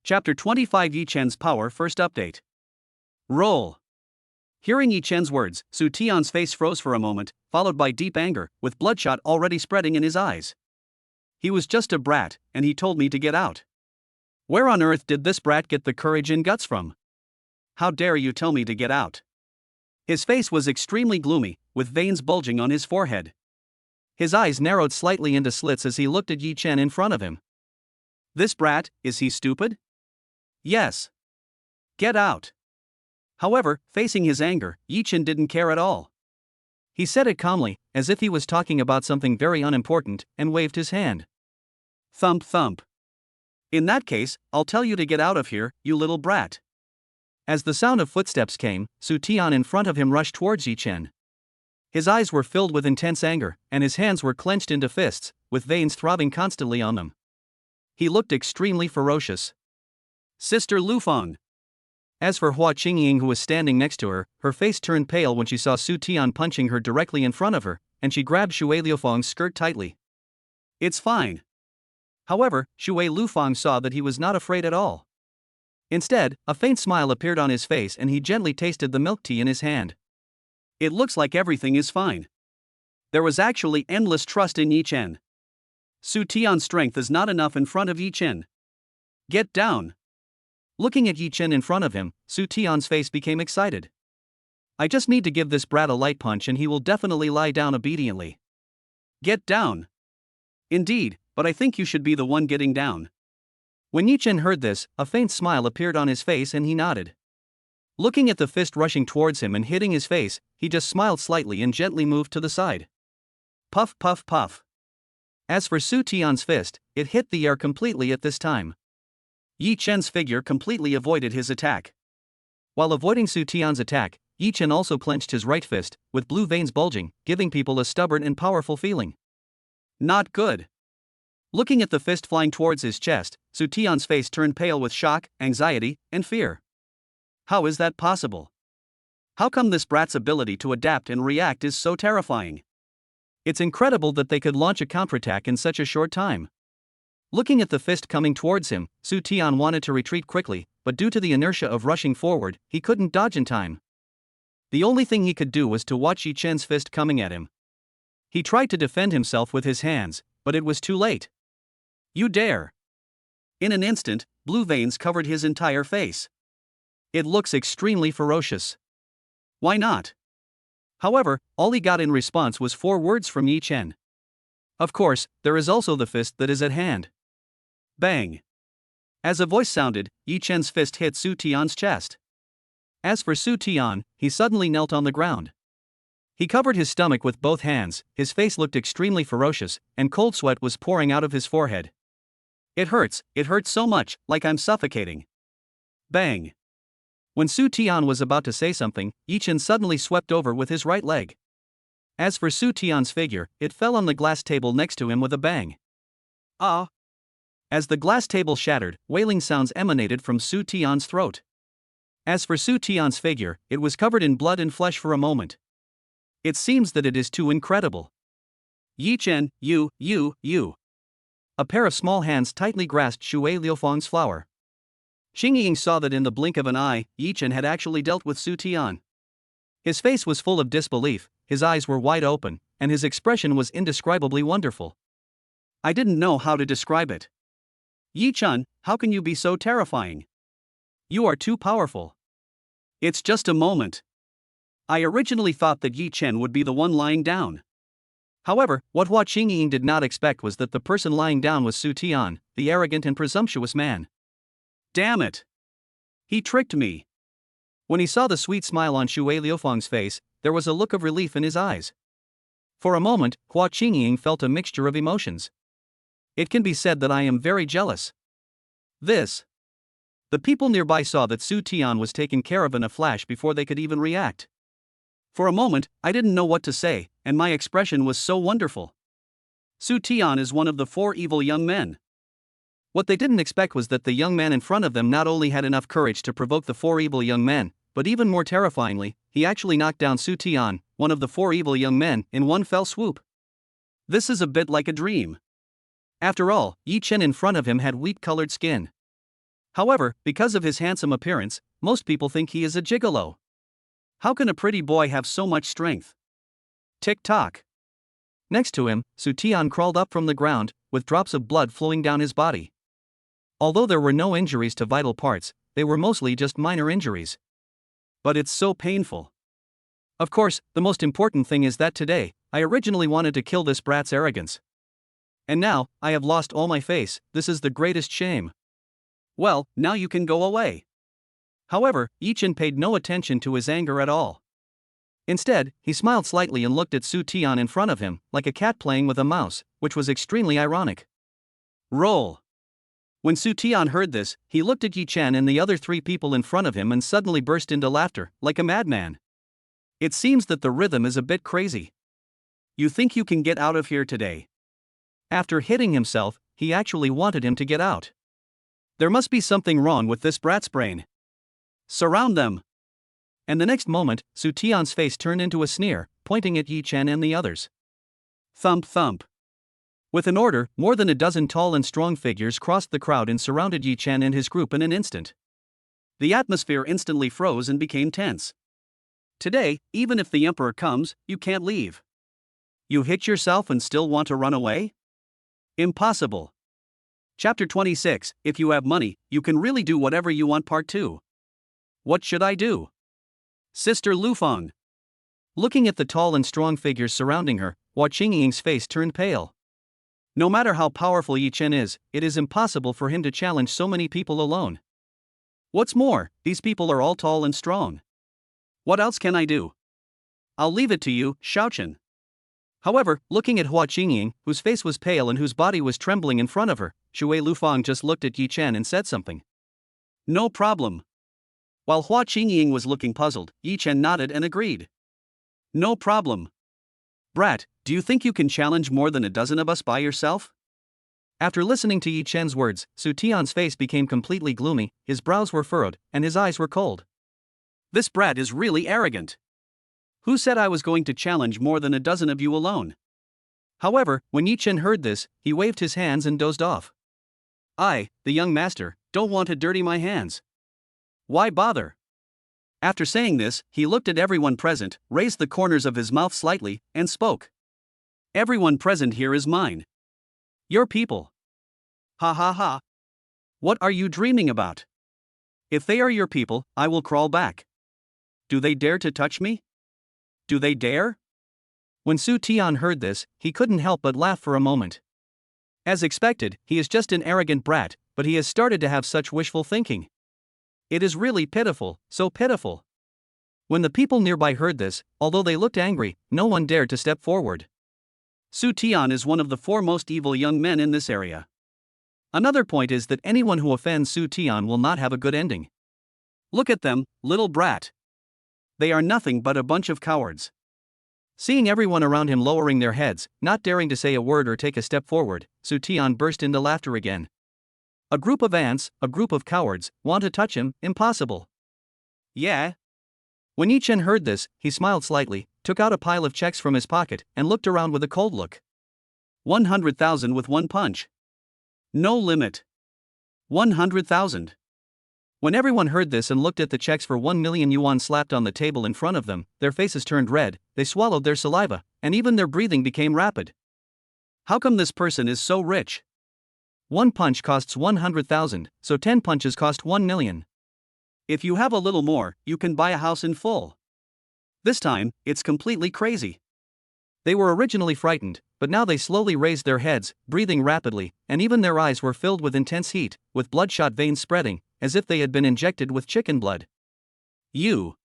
Chapter 25 Yichen's Power First Update. Roll. Hearing Yichen's words, Su Tian's face froze for a moment, followed by deep anger, with bloodshot already spreading in his eyes. He was just a brat, and he told me to get out. Where on earth did this brat get the courage and guts from? How dare you tell me to get out? His face was extremely gloomy, with veins bulging on his forehead. His eyes narrowed slightly into slits as he looked at Yichen in front of him. This brat, is he stupid? Yes. Get out. However, facing his anger, Yichin didn't care at all. He said it calmly, as if he was talking about something very unimportant, and waved his hand. Thump thump. In that case, I'll tell you to get out of here, you little brat. As the sound of footsteps came, Su Tian in front of him rushed towards Yichin. His eyes were filled with intense anger, and his hands were clenched into fists, with veins throbbing constantly on them. He looked extremely ferocious. Sister Lufang. As for Hua Qingying, who was standing next to her, her face turned pale when she saw Su Tian punching her directly in front of her, and she grabbed Shuer Lufang's skirt tightly. It's fine. However, Shuer Lufang saw that he was not afraid at all. Instead, a faint smile appeared on his face and he gently tasted the milk tea in his hand. It looks like everything is fine. There was actually endless trust in Yichin. Su Tian's strength is not enough in front of Yichin. Get down. Looking at Yichin in front of him, Su Tian's face became excited. I just need to give this brat a light punch and he will definitely lie down obediently. Get down. Indeed, but I think you should be the one getting down. When Yichin heard this, a faint smile appeared on his face and he nodded. Looking at the fist rushing towards him and hitting his face, he just smiled slightly and gently moved to the side. Puff puff puff. As for Su Tian's fist, it hit the air completely at this time. Yichen's figure completely avoided his attack. While avoiding Su Tian's attack, Yichin also clenched his right fist, with blue veins bulging, giving people a stubborn and powerful feeling. Not good. Looking at the fist flying towards his chest, Su Tian's face turned pale with shock, anxiety, and fear. How is that possible? How come this brat's ability to adapt and react is so terrifying? It's incredible that they could launch a counterattack in such a short time. Looking at the fist coming towards him, Su Tian wanted to retreat quickly, but due to the inertia of rushing forward, he couldn't dodge in time. The only thing he could do was to watch Yichen's fist coming at him. He tried to defend himself with his hands, but it was too late. You dare! In an instant, blue veins covered his entire face. It looks extremely ferocious. Why not? However, all he got in response was 4 words from Yichin. Of course, there is also the fist that is at hand. Bang! As a voice sounded, Yichen's fist hit Su Tian's chest. As for Su Tian, he suddenly knelt on the ground. He covered his stomach with both hands, his face looked extremely ferocious, and cold sweat was pouring out of his forehead. It hurts so much, like I'm suffocating. Bang! When Su Tian was about to say something, Yichin suddenly swept over with his right leg. As for Su Tian's figure, it fell on the glass table next to him with a bang. Ah! As the glass table shattered, wailing sounds emanated from Su Tian's throat. As for Su Tian's figure, it was covered in blood and flesh for a moment. It seems that it is too incredible. Yichin, you. A pair of small hands tightly grasped Shuer Lufang's flower. Xingying saw that in the blink of an eye, Yichin had actually dealt with Su Tian. His face was full of disbelief, his eyes were wide open, and his expression was indescribably wonderful. I didn't know how to describe it. Yichin, how can you be so terrifying? You are too powerful. It's just a moment. I originally thought that Yichin would be the one lying down. However, what Hua Qingying did not expect was that the person lying down was Su Tian, the arrogant and presumptuous man. Damn it! He tricked me. When he saw the sweet smile on Shuer Lufang's face, there was a look of relief in his eyes. For a moment, Hua Qingying felt a mixture of emotions. It can be said that I am very jealous. The people nearby saw that Su Tian was taken care of in a flash before they could even react. For a moment, I didn't know what to say, and my expression was so wonderful. Su Tian is one of the 4 evil young men. What they didn't expect was that the young man in front of them not only had enough courage to provoke the 4 evil young men, but even more terrifyingly, he actually knocked down Su Tian, one of the 4 evil young men, in one fell swoop. This is a bit like a dream. After all, Yichin in front of him had wheat-colored skin. However, because of his handsome appearance, most people think he is a gigolo. How can a pretty boy have so much strength? Tick-tock. Next to him, Su Tian crawled up from the ground, with drops of blood flowing down his body. Although there were no injuries to vital parts, they were mostly just minor injuries. But it's so painful. Of course, the most important thing is that today, I originally wanted to kill this brat's arrogance. And now, I have lost all my face. This is the greatest shame. Well, now you can go away. However, Yichin paid no attention to his anger at all. Instead, he smiled slightly and looked at Su Tian in front of him, like a cat playing with a mouse, which was extremely ironic. Roll. When Su Tian heard this, he looked at Yichin and the other 3 people in front of him and suddenly burst into laughter, like a madman. It seems that the rhythm is a bit crazy. You think you can get out of here today? After hitting himself, he actually wanted him to get out. There must be something wrong with this brat's brain. Surround them. And the next moment, Su Tian's face turned into a sneer, pointing at Yichin and the others. Thump thump. With an order, more than a dozen tall and strong figures crossed the crowd and surrounded Yichin and his group in an instant. The atmosphere instantly froze and became tense. Today, even if the emperor comes, you can't leave. You hit yourself and still want to run away? Impossible. Chapter 26, If you have money, you can really do whatever you want. Part 2. What should I do? Sister Lufang. Looking at the tall and strong figures surrounding her, Hua Qingying's face turned pale. No matter how powerful Yichin is, it is impossible for him to challenge so many people alone. What's more, these people are all tall and strong. What else can I do? I'll leave it to you, Shaochen. However, looking at Hua Qingying, whose face was pale and whose body was trembling in front of her, Shuer Lufang just looked at Yichin and said something. No problem. While Hua Qingying was looking puzzled, Yichin nodded and agreed. No problem. Brat, do you think you can challenge more than a dozen of us by yourself? After listening to Yichin's words, Su Tian's face became completely gloomy, his brows were furrowed, and his eyes were cold. This brat is really arrogant. Who said I was going to challenge more than a dozen of you alone? However, when Yichin heard this, he waved his hands and dozed off. I, the young master, don't want to dirty my hands. Why bother? After saying this, he looked at everyone present, raised the corners of his mouth slightly, and spoke. Everyone present here is mine. Your people. Ha ha ha. What are you dreaming about? If they are your people, I will crawl back. Do they dare to touch me? Do they dare? When Su Tian heard this, he couldn't help but laugh for a moment. As expected, he is just an arrogant brat, but he has started to have such wishful thinking. It is really pitiful, so pitiful. When the people nearby heard this, although they looked angry, no one dared to step forward. Su Tian is one of the 4 most evil young men in this area. Another point is that anyone who offends Su Tian will not have a good ending. Look at them, little brat. They are nothing but a bunch of cowards. Seeing everyone around him lowering their heads, not daring to say a word or take a step forward, Su Tian burst into laughter again. A group of ants, a group of cowards, want to touch him? Impossible. Yeah. When Yichin heard this, he smiled slightly, took out a pile of checks from his pocket, and looked around with a cold look. 100,000 with one punch. No limit. 100,000. When everyone heard this and looked at the checks for 1 million yuan slapped on the table in front of them, their faces turned red, they swallowed their saliva, and even their breathing became rapid. How come this person is so rich? One punch costs 100,000, so 10 punches cost 1 million. If you have a little more, you can buy a house in full. This time, it's completely crazy. They were originally frightened, but now they slowly raised their heads, breathing rapidly, and even their eyes were filled with intense heat, with bloodshot veins spreading, as if they had been injected with chicken blood. You.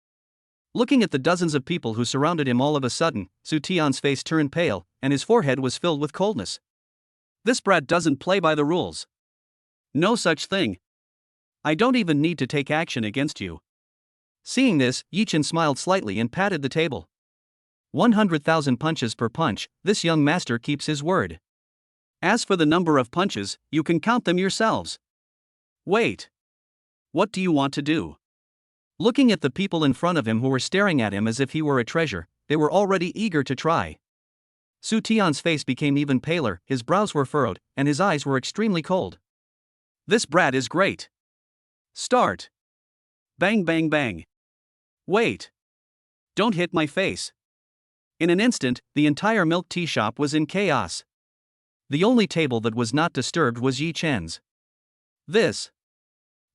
Looking at the dozens of people who surrounded him, all of a sudden, Su Tian's face turned pale, and his forehead was filled with coldness. This brat doesn't play by the rules. No such thing. I don't even need to take action against you. Seeing this, Yichin smiled slightly and patted the table. 100,000 punches per punch, this young master keeps his word. As for the number of punches, you can count them yourselves. Wait. What do you want to do? Looking at the people in front of him who were staring at him as if he were a treasure, they were already eager to try. Su Tian's face became even paler, his brows were furrowed, and his eyes were extremely cold. This brat is great. Start. Bang bang bang. Wait. Don't hit my face. In an instant, the entire milk tea shop was in chaos. The only table that was not disturbed was Yichin's.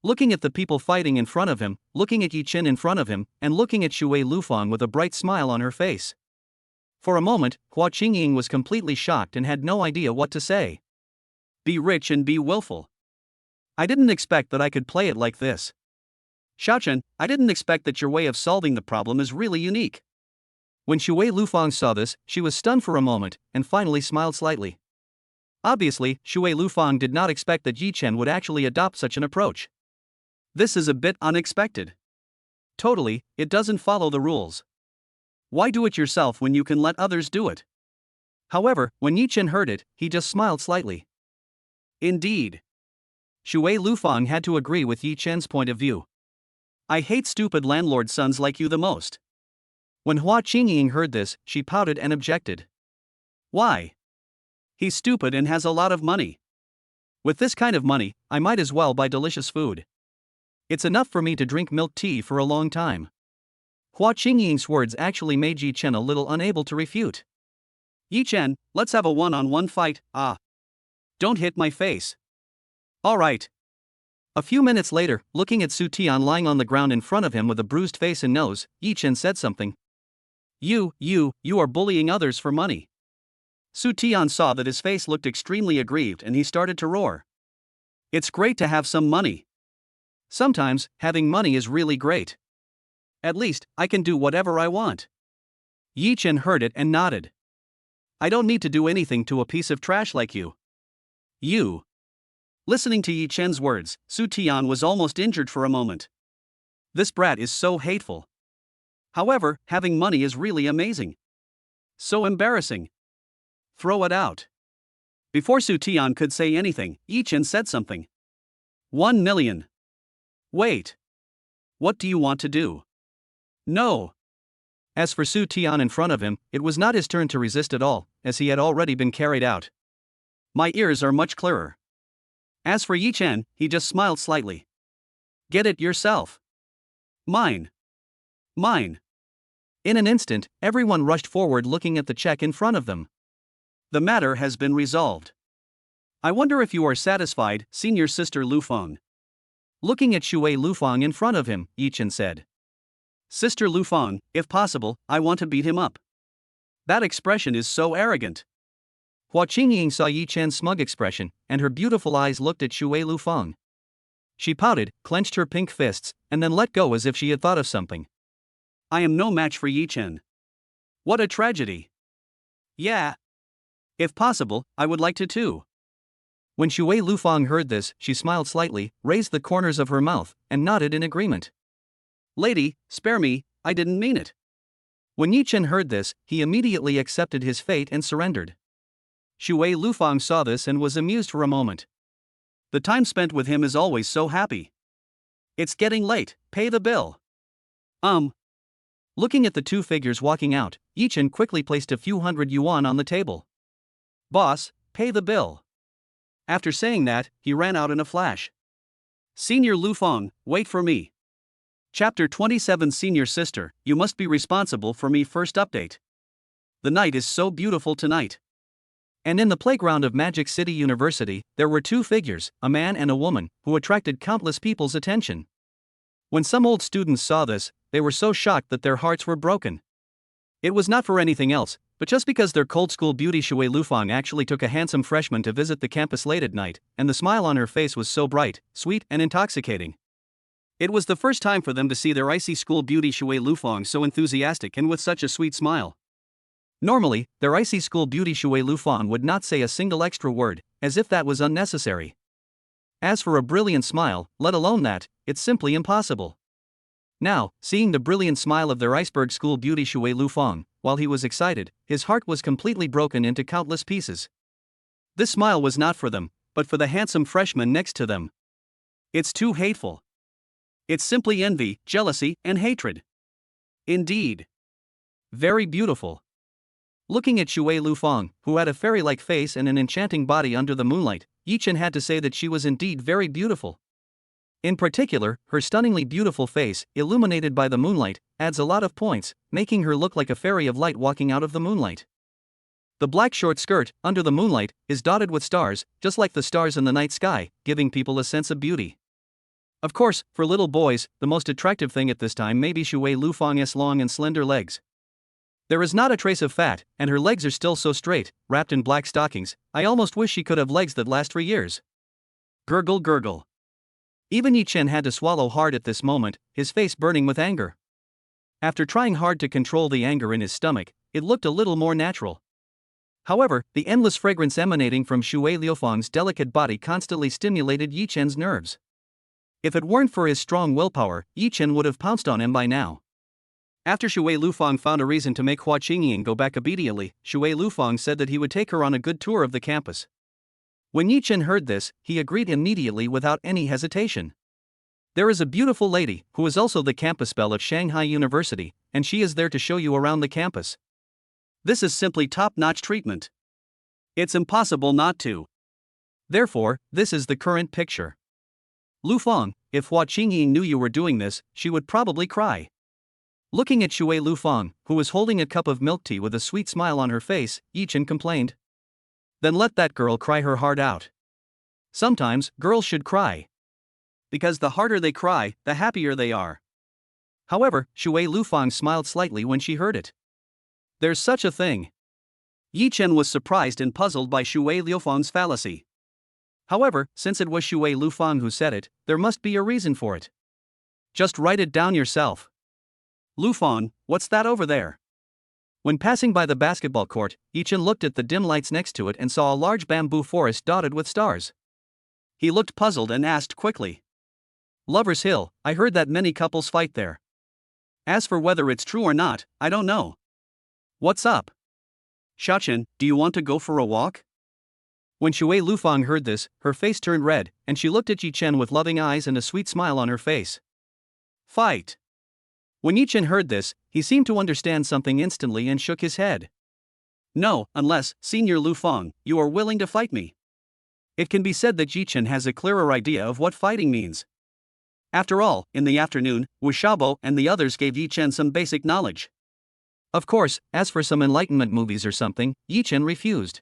Looking at the people fighting in front of him, looking at Yichin in front of him, and looking at Shuer Lufang with a bright smile on her face. For a moment, Hua Qingying was completely shocked and had no idea what to say. Be rich and be willful. I didn't expect that I could play it like this. Xiaochen, I didn't expect that your way of solving the problem is really unique. When Shuer Lufang saw this, she was stunned for a moment, and finally smiled slightly. Obviously, Shuer Lufang did not expect that Yichin would actually adopt such an approach. This is a bit unexpected. Totally, it doesn't follow the rules. Why do it yourself when you can let others do it? However, when Yichin heard it, he just smiled slightly. Indeed. Shuer Lufang had to agree with Yichin's point of view. I hate stupid landlord sons like you the most. When Hua Qingying heard this, she pouted and objected. Why? He's stupid and has a lot of money. With this kind of money, I might as well buy delicious food. It's enough for me to drink milk tea for a long time. Hua Qingying's words actually made Yichin a little unable to refute. Yichin, let's have a one-on-one fight. Don't hit my face. Alright. A few minutes later, looking at Su Tian lying on the ground in front of him with a bruised face and nose, Yichin said something. You are bullying others for money. Su Tian saw that his face looked extremely aggrieved and he started to roar. It's great to have some money. Sometimes, having money is really great. At least, I can do whatever I want. Yichin heard it and nodded. I don't need to do anything to a piece of trash like you. You. Listening to Yichin's words, Su Tian was almost injured for a moment. This brat is so hateful. However, having money is really amazing. So embarrassing. Throw it out. Before Su Tian could say anything, Yichin said something. 1 million. Wait. What do you want to do? No. As for Su Tian in front of him, it was not his turn to resist at all, as he had already been carried out. My ears are much clearer. As for Yichin, he just smiled slightly. Get it yourself. Mine. Mine. In an instant, everyone rushed forward looking at the check in front of them. The matter has been resolved. I wonder if you are satisfied, senior sister Lufang. Looking at Shuer Lufang in front of him, Yichin said. Sister Lufang, if possible, I want to beat him up. That expression is so arrogant. Hua Qingying saw Yichin's smug expression, and her beautiful eyes looked at Shuer Lufang. She pouted, clenched her pink fists, and then let go as if she had thought of something. I am no match for Yichin. What a tragedy. Yeah. If possible, I would like to too. When Shuer Lufang heard this, she smiled slightly, raised the corners of her mouth, and nodded in agreement. Lady, spare me, I didn't mean it. When Yichin heard this, he immediately accepted his fate and surrendered. Shuer Lufang saw this and was amused for a moment. The time spent with him is always so happy. It's getting late, pay the bill. Looking at the two figures walking out, Yichin quickly placed a few hundred yuan on the table. Boss, pay the bill. After saying that, he ran out in a flash. Senior Lufang, wait for me. Chapter 27 Senior Sister, you must be responsible for me first update. The night is so beautiful tonight. And in the playground of Magic City University, there were two figures, a man and a woman, who attracted countless people's attention. When some old students saw this, they were so shocked that their hearts were broken. It was not for anything else, but just because their cold school beauty Shuer Lufang actually took a handsome freshman to visit the campus late at night, and the smile on her face was so bright, sweet, and intoxicating. It was the first time for them to see their icy school beauty Shuer Lufang so enthusiastic and with such a sweet smile. Normally, their icy school beauty Shuer Lufang would not say a single extra word, as if that was unnecessary. As for a brilliant smile, let alone that, it's simply impossible. Now, seeing the brilliant smile of their Iceberg school beauty Shuer Lufang, while he was excited, his heart was completely broken into countless pieces. This smile was not for them, but for the handsome freshman next to them. It's too hateful. It's simply envy, jealousy, and hatred. Indeed. Very beautiful. Looking at Shuer Lufang, who had a fairy-like face and an enchanting body under the moonlight, Yichin had to say that she was indeed very beautiful. In particular, her stunningly beautiful face, illuminated by the moonlight, adds a lot of points, making her look like a fairy of light walking out of the moonlight. The black short skirt, under the moonlight, is dotted with stars, just like the stars in the night sky, giving people a sense of beauty. Of course, for little boys, the most attractive thing at this time may be Shuer Lufang's long and slender legs. There is not a trace of fat, and her legs are still so straight, wrapped in black stockings. I almost wish she could have legs that last for years. Gurgle gurgle. Even Yichin had to swallow hard at this moment, his face burning with anger. After trying hard to control the anger in his stomach, it looked a little more natural. However, the endless fragrance emanating from Shuer Lufang's delicate body constantly stimulated Yichin's nerves. If it weren't for his strong willpower, Yichin would have pounced on him by now. After Shuer Lufang found a reason to make Hua Qingying go back obediently, Shuer Lufang said that he would take her on a good tour of the campus. When Yichin heard this, he agreed immediately without any hesitation. There is a beautiful lady, who is also the campus belle of Shanghai University, and she is there to show you around the campus. This is simply top-notch treatment. It's impossible not to. Therefore, this is the current picture. Lufang, if Hua Qingying knew you were doing this, she would probably cry. Looking at Shuer Lufang, who was holding a cup of milk tea with a sweet smile on her face, Yichin complained. Then let that girl cry her heart out. Sometimes, girls should cry. Because the harder they cry, the happier they are. However, Shuer Lufang smiled slightly when she heard it. There's such a thing. Yichin was surprised and puzzled by Shuer Lufang's fallacy. However, since it was Shuer Lufang who said it, there must be a reason for it. Just write it down yourself. Lufang, what's that over there? When passing by the basketball court, Yichin looked at the dim lights next to it and saw a large bamboo forest dotted with stars. He looked puzzled and asked quickly. Lover's Hill, I heard that many couples fight there. As for whether it's true or not, I don't know. What's up? Xiaochen, do you want to go for a walk? When Shuer Lufang heard this, her face turned red, and she looked at Yichin with loving eyes and a sweet smile on her face. Fight! When Yichin heard this, he seemed to understand something instantly and shook his head. No, unless, Senior Lufang, you are willing to fight me. It can be said that Yichin has a clearer idea of what fighting means. After all, in the afternoon, Wu Xiaobo and the others gave Yichin some basic knowledge. Of course, as for some enlightenment movies or something, Yichin refused.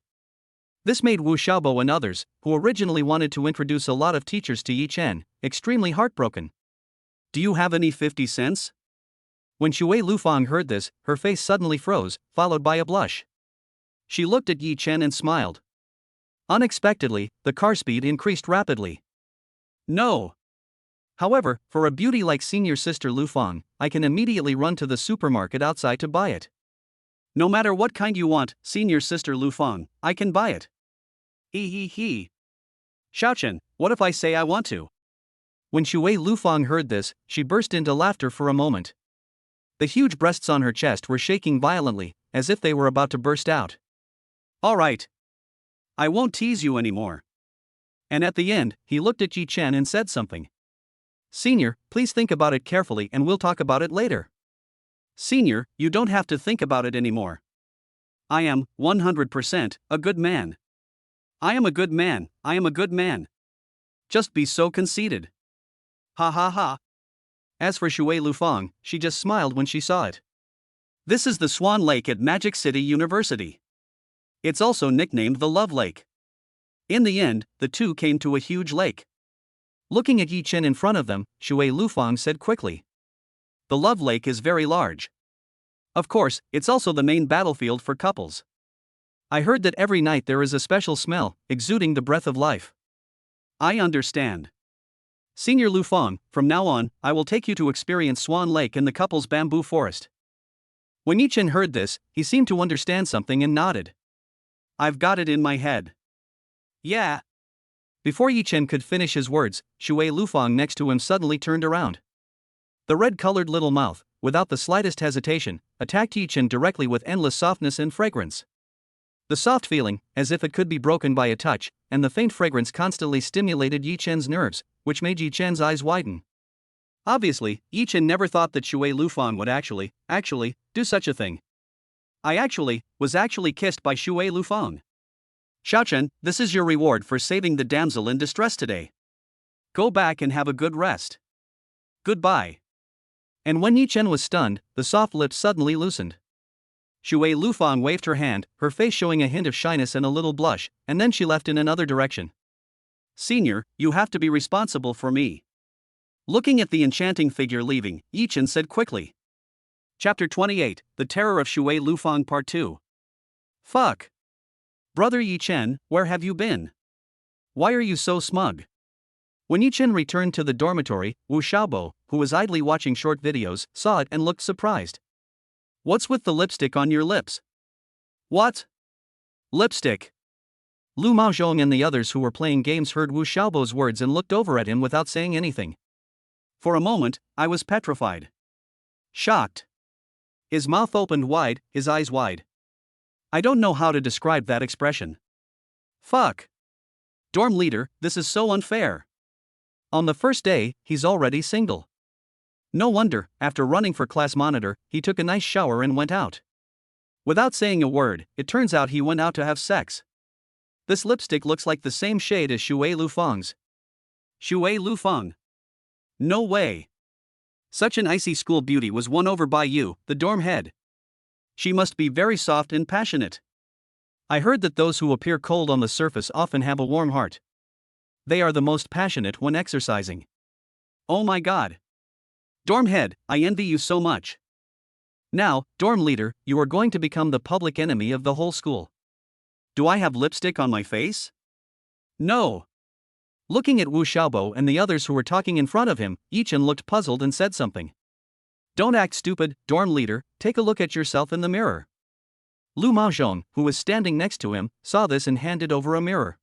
This made Wu Xiaobo and others, who originally wanted to introduce a lot of teachers to Yichin, extremely heartbroken. Do you have any 50 cents? When Shuer Lufang heard this, her face suddenly froze, followed by a blush. She looked at Yichin and smiled. Unexpectedly, the car speed increased rapidly. No. However, for a beauty like senior sister Lufang, I can immediately run to the supermarket outside to buy it. No matter what kind you want, senior sister Lufang, I can buy it. He. Xiaochen, what if I say I want to? When Shuer Lufang heard this, she burst into laughter for a moment. The huge breasts on her chest were shaking violently, as if they were about to burst out. All right. I won't tease you anymore. And at the end, he looked at Yichin and said something. Senior, please think about it carefully and we'll talk about it later. Senior, you don't have to think about it anymore. I am, 100%, a good man. I am a good man, I am a good man. Just be so conceited. Ha ha ha. As for Shuer Lufang, she just smiled when she saw it. This is the Swan Lake at Magic City University. It's also nicknamed the Love Lake. In the end, the two came to a huge lake. Looking at Yichin in front of them, Shuer Lufang said quickly. The Love Lake is very large. Of course, it's also the main battlefield for couples. I heard that every night there is a special smell, exuding the breath of life. I understand. Senior Lufang, from now on, I will take you to experience Swan Lake and the couple's bamboo forest. When Yichin heard this, he seemed to understand something and nodded. I've got it in my head. Yeah. Before Yichin could finish his words, Shuer Lufang next to him suddenly turned around. The red-colored little mouth, without the slightest hesitation, attacked Yichin directly with endless softness and fragrance. The soft feeling, as if it could be broken by a touch, and the faint fragrance constantly stimulated Yichin's nerves, which made Yichin's eyes widen. Obviously, Yichin never thought that Shuer Lufang would actually do such a thing. I was kissed by Shuer Lufang. Xiaochen, this is your reward for saving the damsel in distress today. Go back and have a good rest. Goodbye. And when Yichin was stunned, the soft lips suddenly loosened. Shuer Lufang waved her hand, her face showing a hint of shyness and a little blush, and then she left in another direction. Senior, you have to be responsible for me. Looking at the enchanting figure leaving, Yichin said quickly. Chapter 28, The Terror of Shuer Lufang Part 2. Fuck. Brother Yichin, where have you been? Why are you so smug? When Yichin returned to the dormitory, Wu Xiaobo, who was idly watching short videos, saw it and looked surprised. What's with the lipstick on your lips? What? Lipstick. Lu Maozhong and the others who were playing games heard Wu Xiaobo's words and looked over at him without saying anything. For a moment, I was petrified. Shocked. His mouth opened wide, his eyes wide. I don't know how to describe that expression. Fuck. Dorm leader, this is so unfair. On the first day, he's already single. No wonder, after running for class monitor, he took a nice shower and went out. Without saying a word, it turns out he went out to have sex. This lipstick looks like the same shade as Shuer Lufang's. Shuer Lufang. No way. Such an icy school beauty was won over by you, the dorm head. She must be very soft and passionate. I heard that those who appear cold on the surface often have a warm heart. They are the most passionate when exercising. Oh my god. Dorm head, I envy you so much. Now, dorm leader, you are going to become the public enemy of the whole school. Do I have lipstick on my face? No. Looking at Wu Xiaobo and the others who were talking in front of him, Yichin looked puzzled and said something. Don't act stupid, dorm leader, take a look at yourself in the mirror. Lu Maozhong, who was standing next to him, saw this and handed over a mirror.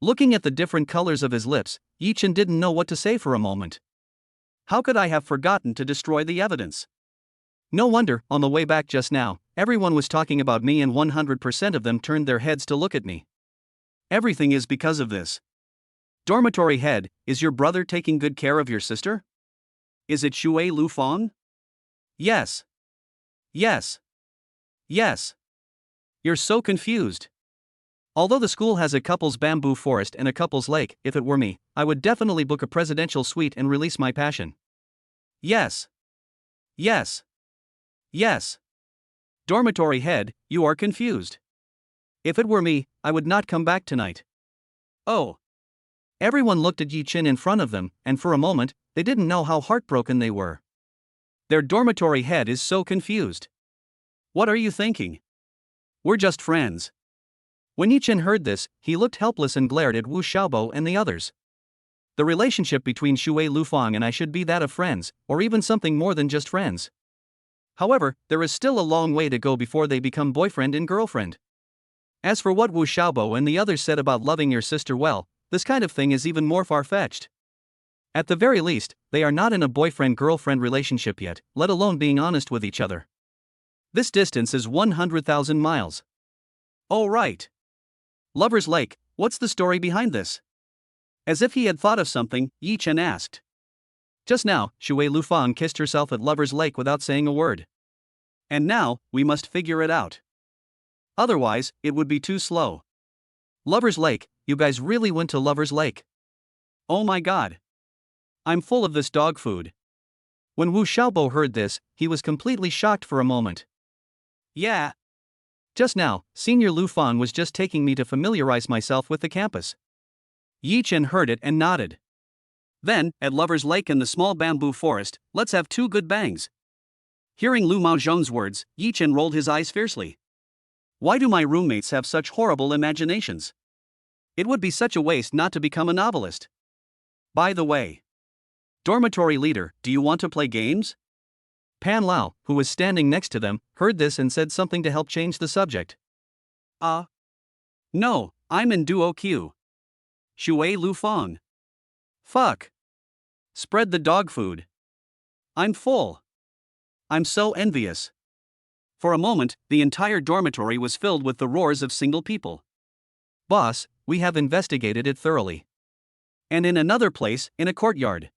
Looking at the different colors of his lips, Yichin didn't know what to say for a moment. How could I have forgotten to destroy the evidence? No wonder, on the way back just now, everyone was talking about me and 100% of them turned their heads to look at me. Everything is because of this. Dormitory head, is your brother taking good care of your sister? Is it Shuer Lufang? Yes. Yes. Yes. You're so confused. Although the school has a couple's bamboo forest and a couple's lake, if it were me, I would definitely book a presidential suite and release my passion. Yes. Yes. Yes. Dormitory head, you are confused. If it were me, I would not come back tonight. Oh. Everyone looked at Yichin in front of them, and for a moment, they didn't know how heartbroken they were. Their dormitory head is so confused. What are you thinking? We're just friends. When Yichin heard this, he looked helpless and glared at Wu Xiaobo and the others. The relationship between Shuer Lufang and I should be that of friends, or even something more than just friends. However, there is still a long way to go before they become boyfriend and girlfriend. As for what Wu Xiaobo and the others said about loving your sister well, this kind of thing is even more far-fetched. At the very least, they are not in a boyfriend-girlfriend relationship yet, let alone being honest with each other. This distance is 100,000 miles. Oh right. Lover's Lake, what's the story behind this? As if he had thought of something, Yichin asked. Just now, Shuer Lufang kissed herself at Lover's Lake without saying a word. And now, we must figure it out. Otherwise, it would be too slow. Lover's Lake, you guys really went to Lover's Lake? Oh my god. I'm full of this dog food. When Wu Xiaobo heard this, he was completely shocked for a moment. Yeah. Just now, Senior Lufang was just taking me to familiarize myself with the campus. Yichin heard it and nodded. Then, at Lover's Lake in the small bamboo forest, let's have 2 good bangs. Hearing Lu Maozhong's words, Yichin rolled his eyes fiercely. Why do my roommates have such horrible imaginations? It would be such a waste not to become a novelist. By the way. Dormitory leader, do you want to play games? Pan Lao, who was standing next to them, heard this and said something to help change the subject. No, I'm in Duo Q. Shuer Lufang. Fuck. Spread the dog food. I'm full. I'm so envious. For a moment, the entire dormitory was filled with the roars of single people. Boss, we have investigated it thoroughly. And in another place, in a courtyard.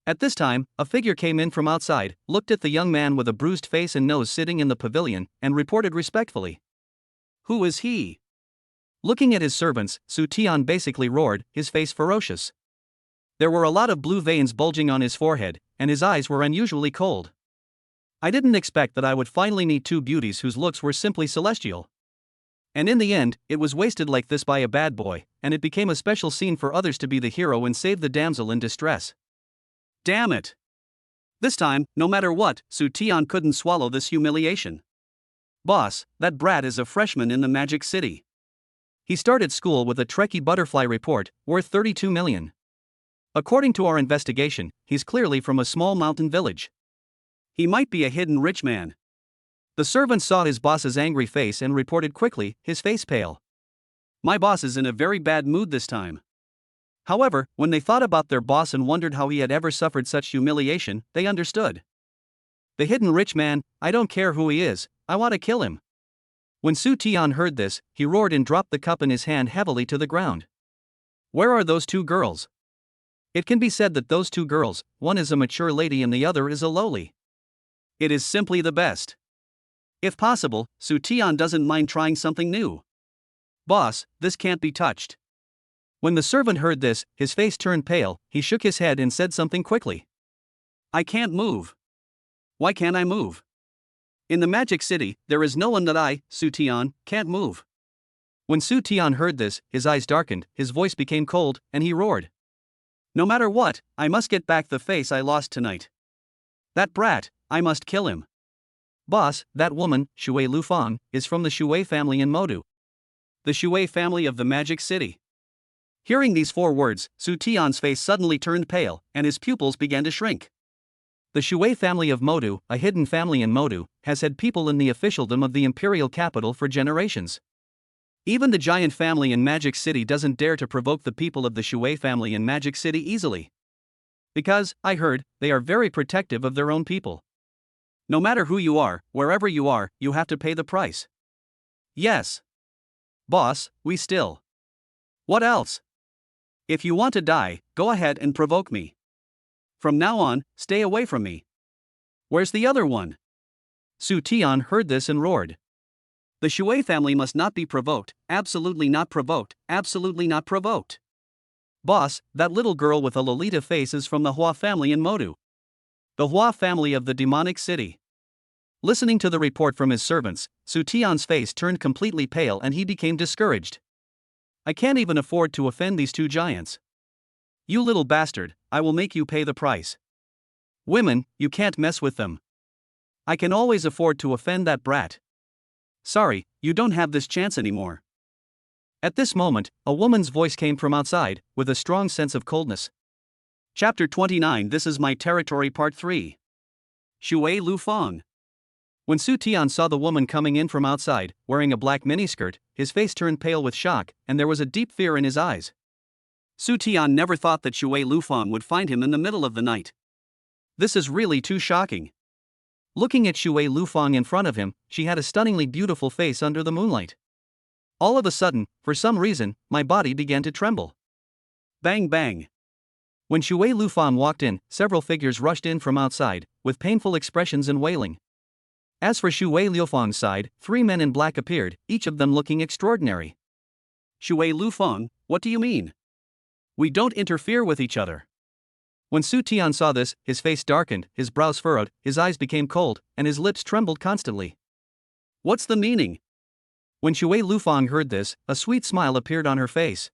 At this time, a figure came in from outside, looked at the young man with a bruised face and nose sitting in the pavilion, and reported respectfully. Who is he? Looking at his servants, Su Tian basically roared, his face ferocious. There were a lot of blue veins bulging on his forehead, and his eyes were unusually cold. I didn't expect that I would finally meet two beauties whose looks were simply celestial. And in the end, it was wasted like this by a bad boy, and it became a special scene for others to be the hero and save the damsel in distress. Damn it! This time, no matter what, Su Tian couldn't swallow this humiliation. Boss, that brat is a freshman in the Magic City. He started school with a Trekkie butterfly report, worth 32 million. According to our investigation, he's clearly from a small mountain village. He might be a hidden rich man. The servant saw his boss's angry face and reported quickly, his face pale. My boss is in a very bad mood this time. However, when they thought about their boss and wondered how he had ever suffered such humiliation, they understood. The hidden rich man, I don't care who he is, I want to kill him. When Su Tian heard this, he roared and dropped the cup in his hand heavily to the ground. Where are those two girls? It can be said that those two girls, one is a mature lady and the other is a lowly. It is simply the best. If possible, Su Tian doesn't mind trying something new. Boss, this can't be touched. When the servant heard this, his face turned pale, he shook his head and said something quickly. I can't move. Why can't I move? In the Magic City, there is no one that I, Su Tian, can't move. When Su Tian heard this, his eyes darkened, his voice became cold, and he roared. No matter what, I must get back the face I lost tonight. That brat, I must kill him. Boss, that woman, Shuer Lufang, is from the Shuer family in Modu. The Shuer family of the Magic City. Hearing these 4 words, Su Tian's face suddenly turned pale, and his pupils began to shrink. The Shuer family of Modu, a hidden family in Modu, has had people in the officialdom of the imperial capital for generations. Even the giant family in Magic City doesn't dare to provoke the people of the Shuer family in Magic City easily. Because, I heard, they are very protective of their own people. No matter who you are, wherever you are, you have to pay the price. Yes. Boss, we still. What else? If you want to die, go ahead and provoke me. From now on, stay away from me. Where's the other one? Su Tian heard this and roared. The Shuer family must not be provoked, absolutely not provoked, absolutely not provoked. Boss, that little girl with a Lolita face is from the Hua family in Modu. The Hua family of the demonic city. Listening to the report from his servants, Su Tian's face turned completely pale and he became discouraged. I can't even afford to offend these two giants. You little bastard, I will make you pay the price. Women, you can't mess with them. I can always afford to offend that brat. Sorry, you don't have this chance anymore. At this moment, a woman's voice came from outside, with a strong sense of coldness. Chapter 29. This is my territory, Part 3. Shuer Lufang. When Su Tian saw the woman coming in from outside, wearing a black miniskirt, his face turned pale with shock, and there was a deep fear in his eyes. Su Tian never thought that Shuer Lufang would find him in the middle of the night. This is really too shocking. Looking at Shuer Lufang in front of him, she had a stunningly beautiful face under the moonlight. All of a sudden, for some reason, my body began to tremble. Bang bang. When Shuer Lufang walked in, several figures rushed in from outside, with painful expressions and wailing. As for Shuer Lufang's side, 3 men in black appeared, each of them looking extraordinary. Shuer Lufang, what do you mean? We don't interfere with each other. When Su Tian saw this, his face darkened, his brows furrowed, his eyes became cold, and his lips trembled constantly. What's the meaning? When Shuer Lufang heard this, a sweet smile appeared on her face.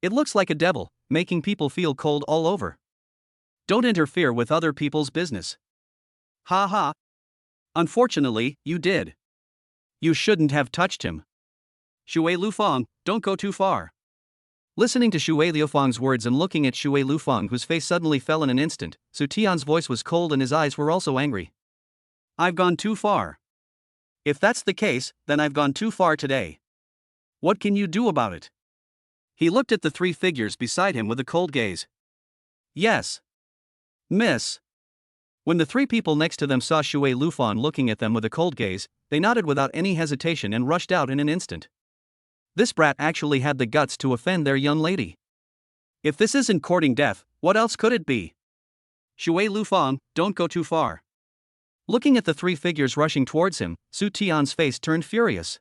It looks like a devil, making people feel cold all over. Don't interfere with other people's business. Ha ha. Unfortunately, you did. You shouldn't have touched him. Shuer Lufang, don't go too far. Listening to Shuer Lufang's words and looking at Shuer Lufang, whose face suddenly fell in an instant, Su Tian's voice was cold and his eyes were also angry. I've gone too far. If that's the case, then I've gone too far today. What can you do about it? He looked at the 3 figures beside him with a cold gaze. Yes. Miss. When the 3 people next to them saw Shuer Lufang looking at them with a cold gaze, they nodded without any hesitation and rushed out in an instant. This brat actually had the guts to offend their young lady. If this isn't courting death, what else could it be? Shuer Lufang, don't go too far. Looking at the 3 figures rushing towards him, Su Tian's face turned furious.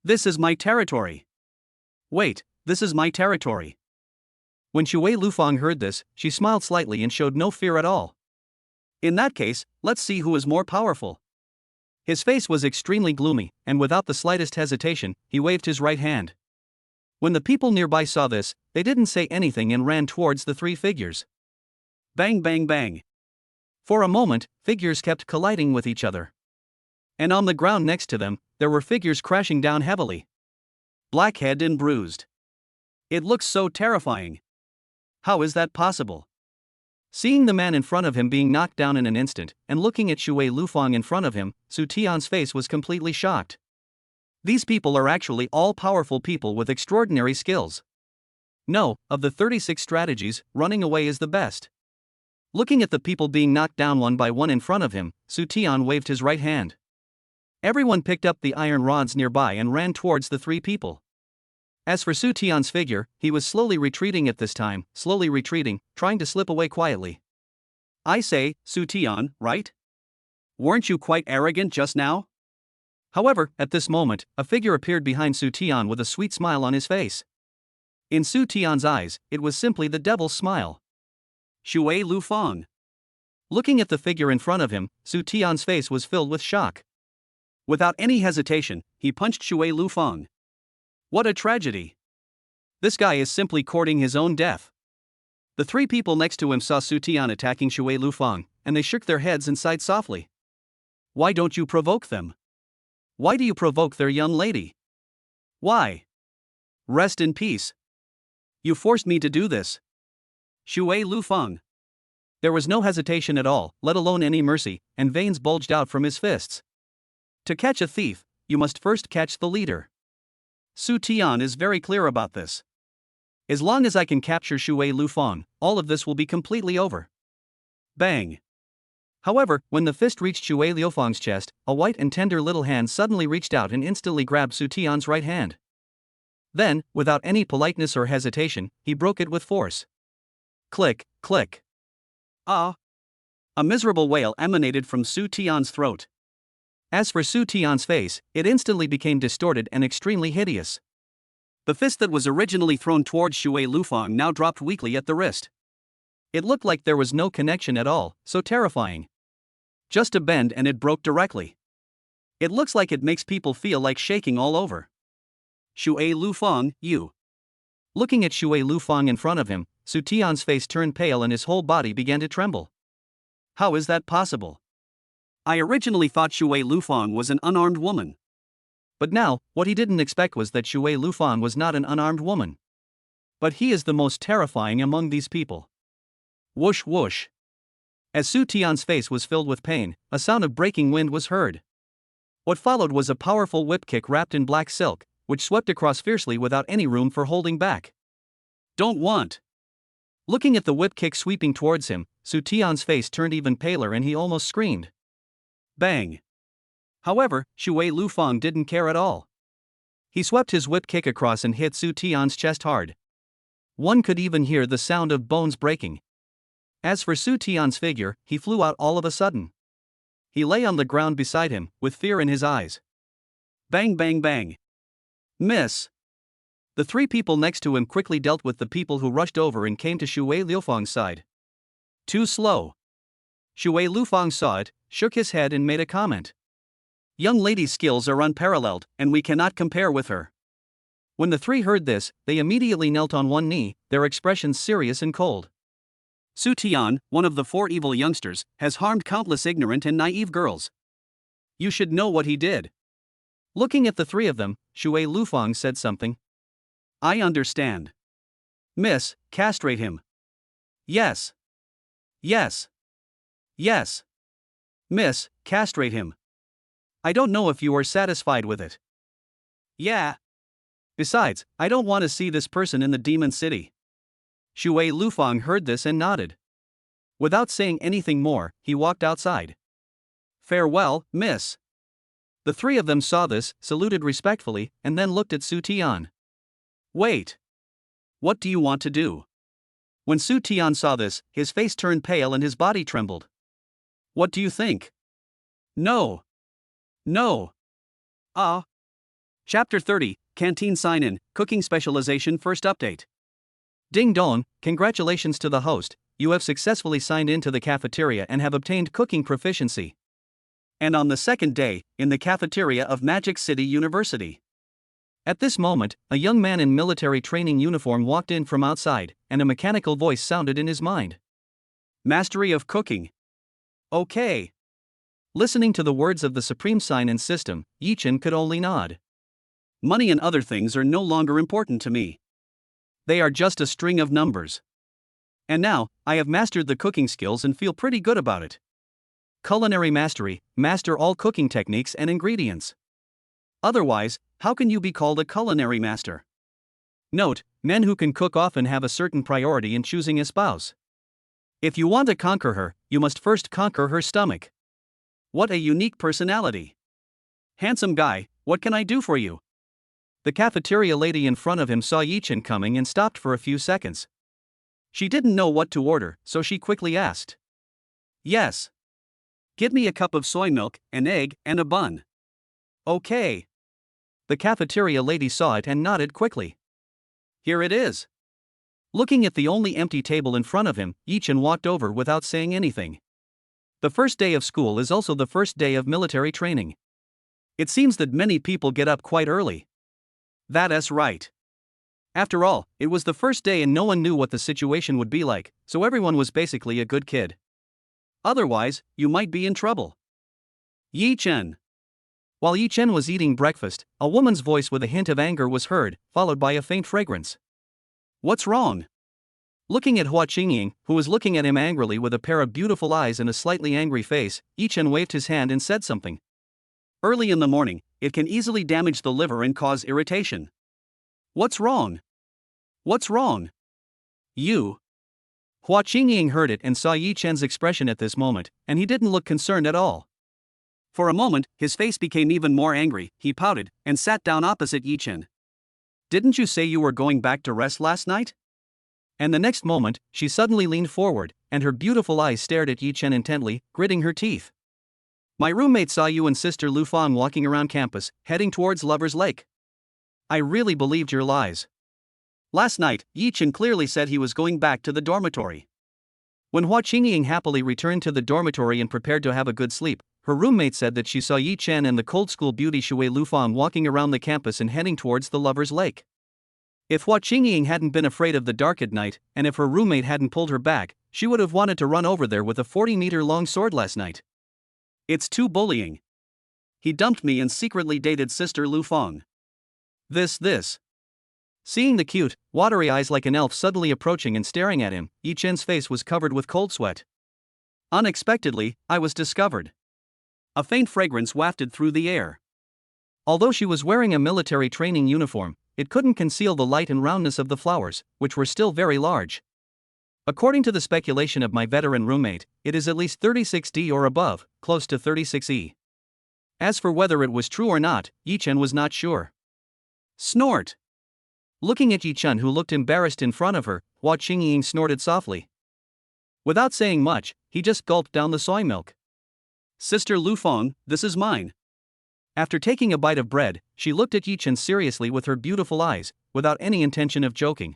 This is my territory. Wait, this is my territory. When Shuer Lufang heard this, she smiled slightly and showed no fear at all. In that case, let's see who is more powerful. His face was extremely gloomy, and without the slightest hesitation, he waved his right hand. When the people nearby saw this, they didn't say anything and ran towards the three figures. Bang bang bang. For a moment, figures kept colliding with each other. And on the ground next to them, there were figures crashing down heavily. Blackhead and bruised. It looks so terrifying. How is that possible? Seeing the man in front of him being knocked down in an instant, and looking at Shuer Lufang in front of him, Su Tian's face was completely shocked. These people are actually all powerful people with extraordinary skills. No, of the 36 strategies, running away is the best. Looking at the people being knocked down one by one in front of him, Su Tian waved his right hand. Everyone picked up the iron rods nearby and ran towards the three people. As for Su Tian's figure, he was slowly retreating at this time, slowly retreating, trying to slip away quietly. I say, Su Tian, right? Weren't you quite arrogant just now? However, at this moment, a figure appeared behind Su Tian with a sweet smile on his face. In Su Tian's eyes, it was simply the devil's smile. Shuer Lufang. Looking at the figure in front of him, Su Tian's face was filled with shock. Without any hesitation, he punched Shuer Lufang. What a tragedy. This guy is simply courting his own death. The three people next to him saw Su Tian attacking Shuer Lufang, and they shook their heads and sighed softly. Why don't you provoke them? Why do you provoke their young lady? Why? Rest in peace. You forced me to do this. Shuer Lufang. There was no hesitation at all, let alone any mercy, and veins bulged out from his fists. To catch a thief, you must first catch the leader. Su Tian is very clear about this. As long as I can capture Shuer Lufang, all of this will be completely over. Bang. However, when the fist reached Shuer Lufang's chest, a white and tender little hand suddenly reached out and instantly grabbed Su Tian's right hand. Then, without any politeness or hesitation, he broke it with force. Click, click. Ah! A miserable wail emanated from Su Tian's throat. As for Su Tian's face, it instantly became distorted and extremely hideous. The fist that was originally thrown towards Shuer Lufang now dropped weakly at the wrist. It looked like there was no connection at all, so terrifying. Just a bend and it broke directly. It looks like it makes people feel like shaking all over. Shuer Lufang, you. Looking at Shuer Lufang in front of him, Su Tian's face turned pale and his whole body began to tremble. How is that possible? I originally thought Shuer Lufang was an unarmed woman. But now, what he didn't expect was that Shuer Lufang was not an unarmed woman. But he is the most terrifying among these people. Whoosh whoosh. As Su Tian's face was filled with pain, a sound of breaking wind was heard. What followed was a powerful whip kick wrapped in black silk, which swept across fiercely without any room for holding back. Don't want. Looking at the whip kick sweeping towards him, Su Tian's face turned even paler and he almost screamed. Bang. However, Shuer Lufang didn't care at all. He swept his whip kick across and hit Su Tian's chest hard. One could even hear the sound of bones breaking. As for Su Tian's figure, he flew out all of a sudden. He lay on the ground beside him, with fear in his eyes. Bang bang bang. Miss. The three people next to him quickly dealt with the people who rushed over and came to Shuer Lufang's side. Too slow. Shuer Lufang saw it, shook his head and made a comment. Young lady's skills are unparalleled, and we cannot compare with her. When the three heard this, they immediately knelt on one knee, their expressions serious and cold. Su Tian, one of the four evil youngsters, has harmed countless ignorant and naive girls. You should know what he did. Looking at the three of them, Shuer Lufang said something. I understand. Miss, castrate him. Yes. Yes. Yes. Miss, castrate him. I don't know if you are satisfied with it. Yeah. Besides, I don't want to see this person in the Demon City. Shuer Lufang heard this and nodded. Without saying anything more, he walked outside. Farewell, miss. The three of them saw this, saluted respectfully, and then looked at Su Tian. Wait. What do you want to do? When Su Tian saw this, his face turned pale and his body trembled. What do you think? No. No. Ah. Chapter 30, Canteen sign-in, cooking specialization first update. Ding dong, congratulations to the host, you have successfully signed into the cafeteria and have obtained cooking proficiency. And on the second day, in the cafeteria of Magic City University. At this moment, a young man in military training uniform walked in from outside, and a mechanical voice sounded in his mind. Mastery of cooking. Okay. Listening to the words of the supreme sign-in system, Yichin could only nod. Money and other things are no longer important to me. They are just a string of numbers. And now, I have mastered the cooking skills and feel pretty good about it. Culinary mastery, master all cooking techniques and ingredients. Otherwise, how can you be called a culinary master? Note, men who can cook often have a certain priority in choosing a spouse. If you want to conquer her, you must first conquer her stomach. What a unique personality. Handsome guy, what can I do for you? The cafeteria lady in front of him saw Yichin coming and stopped for a few seconds. She didn't know what to order, so she quickly asked. Yes. Get me a cup of soy milk, an egg, and a bun. Okay. The cafeteria lady saw it and nodded quickly. Here it is. Looking at the only empty table in front of him, Yichin walked over without saying anything. The first day of school is also the first day of military training. It seems that many people get up quite early. That's right. After all, it was the first day and no one knew what the situation would be like, so everyone was basically a good kid. Otherwise, you might be in trouble. Yichin. While Yichin was eating breakfast, a woman's voice with a hint of anger was heard, followed by a faint fragrance. What's wrong? Looking at Hua Qingying, who was looking at him angrily with a pair of beautiful eyes and a slightly angry face, Yichin waved his hand and said something. Early in the morning, it can easily damage the liver and cause irritation. What's wrong? What's wrong? You. Hua Qingying heard it and saw Yichin's expression at this moment, and he didn't look concerned at all. For a moment, his face became even more angry, he pouted, and sat down opposite Yichin. Didn't you say you were going back to rest last night? And the next moment, she suddenly leaned forward, and her beautiful eyes stared at Yichin intently, gritting her teeth. My roommate saw you and Sister Lufang walking around campus, heading towards Lover's Lake. I really believed your lies. Last night, Yichin clearly said he was going back to the dormitory. When Hua Qingying happily returned to the dormitory and prepared to have a good sleep, her roommate said that she saw Yichin and the cold school beauty Shuer Lufang walking around the campus and heading towards the Lover's Lake. If Hua Qingying hadn't been afraid of the dark at night, and if her roommate hadn't pulled her back, she would have wanted to run over there with a 40-meter-long sword last night. It's too bullying. He dumped me and secretly dated Sister Lufang. This. Seeing the cute, watery eyes like an elf suddenly approaching and staring at him, Yichin's face was covered with cold sweat. Unexpectedly, I was discovered. A faint fragrance wafted through the air. Although she was wearing a military training uniform, it couldn't conceal the light and roundness of the flowers, which were still very large. According to the speculation of my veteran roommate, it is at least 36D or above, close to 36E. As for whether it was true or not, Yichin was not sure. Snort! Looking at Yichin, who looked embarrassed in front of her, Hua Qingying snorted softly. Without saying much, he just gulped down the soy milk. Sister Lufang, this is mine. After taking a bite of bread, she looked at Yichin seriously with her beautiful eyes, without any intention of joking.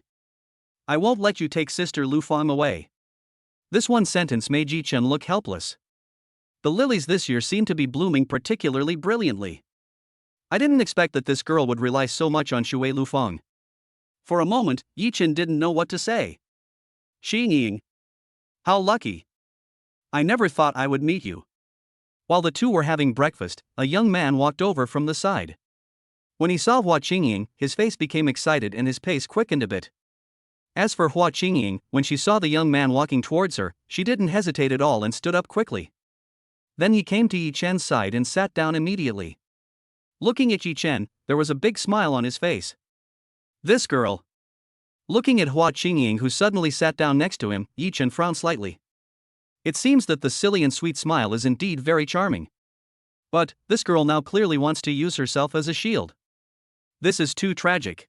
I won't let you take Sister Lufang away. This one sentence made Yichin look helpless. The lilies this year seemed to be blooming particularly brilliantly. I didn't expect that this girl would rely so much on Shuer Lufang. For a moment, Yichin didn't know what to say. Qingying. How lucky. I never thought I would meet you. While the two were having breakfast, a young man walked over from the side. When he saw Hua Qingying, his face became excited and his pace quickened a bit. As for Hua Qingying, when she saw the young man walking towards her, she didn't hesitate at all and stood up quickly. Then he came to Yichin's side and sat down immediately. Looking at Yichin, there was a big smile on his face. This girl. Looking at Hua Qingying, who suddenly sat down next to him, Yichin frowned slightly. It seems that the silly and sweet smile is indeed very charming. But, this girl now clearly wants to use herself as a shield. This is too tragic.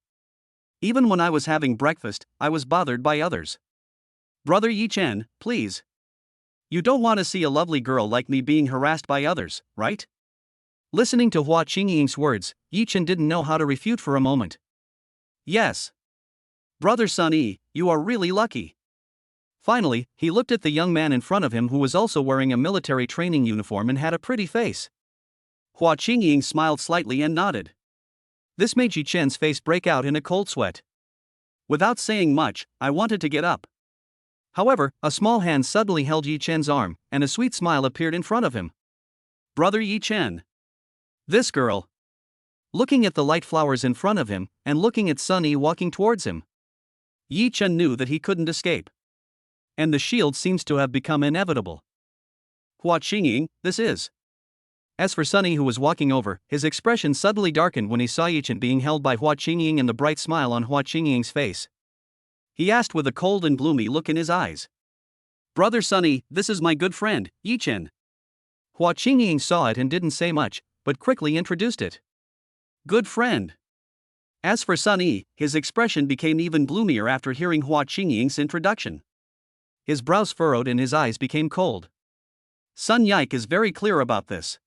Even when I was having breakfast, I was bothered by others. Brother Yichin, please. You don't want to see a lovely girl like me being harassed by others, right? Listening to Hua Qingying's words, Yichin didn't know how to refute for a moment. Yes. Brother Sunny, you are really lucky. Finally, he looked at the young man in front of him who was also wearing a military training uniform and had a pretty face. Hua Qingying smiled slightly and nodded. This made Yichin's face break out in a cold sweat. Without saying much, I wanted to get up. However, a small hand suddenly held Yichin's arm, and a sweet smile appeared in front of him. Brother Yichin. This girl. Looking at the light flowers in front of him, and looking at Sunny walking towards him, Yichin knew that he couldn't escape. And the shield seems to have become inevitable. Hua Qingying, this is. As for Sunny, who was walking over, his expression suddenly darkened when he saw Yichin being held by Hua Qingying and the bright smile on Hua Qingying's face. He asked with a cold and gloomy look in his eyes. Brother Sunny, this is my good friend, Yichin. Hua Qingying saw it and didn't say much, but quickly introduced it. Good friend. As for Sunny, his expression became even gloomier after hearing Hua Qingying's introduction. His brows furrowed and his eyes became cold. Sun Yike is very clear about this.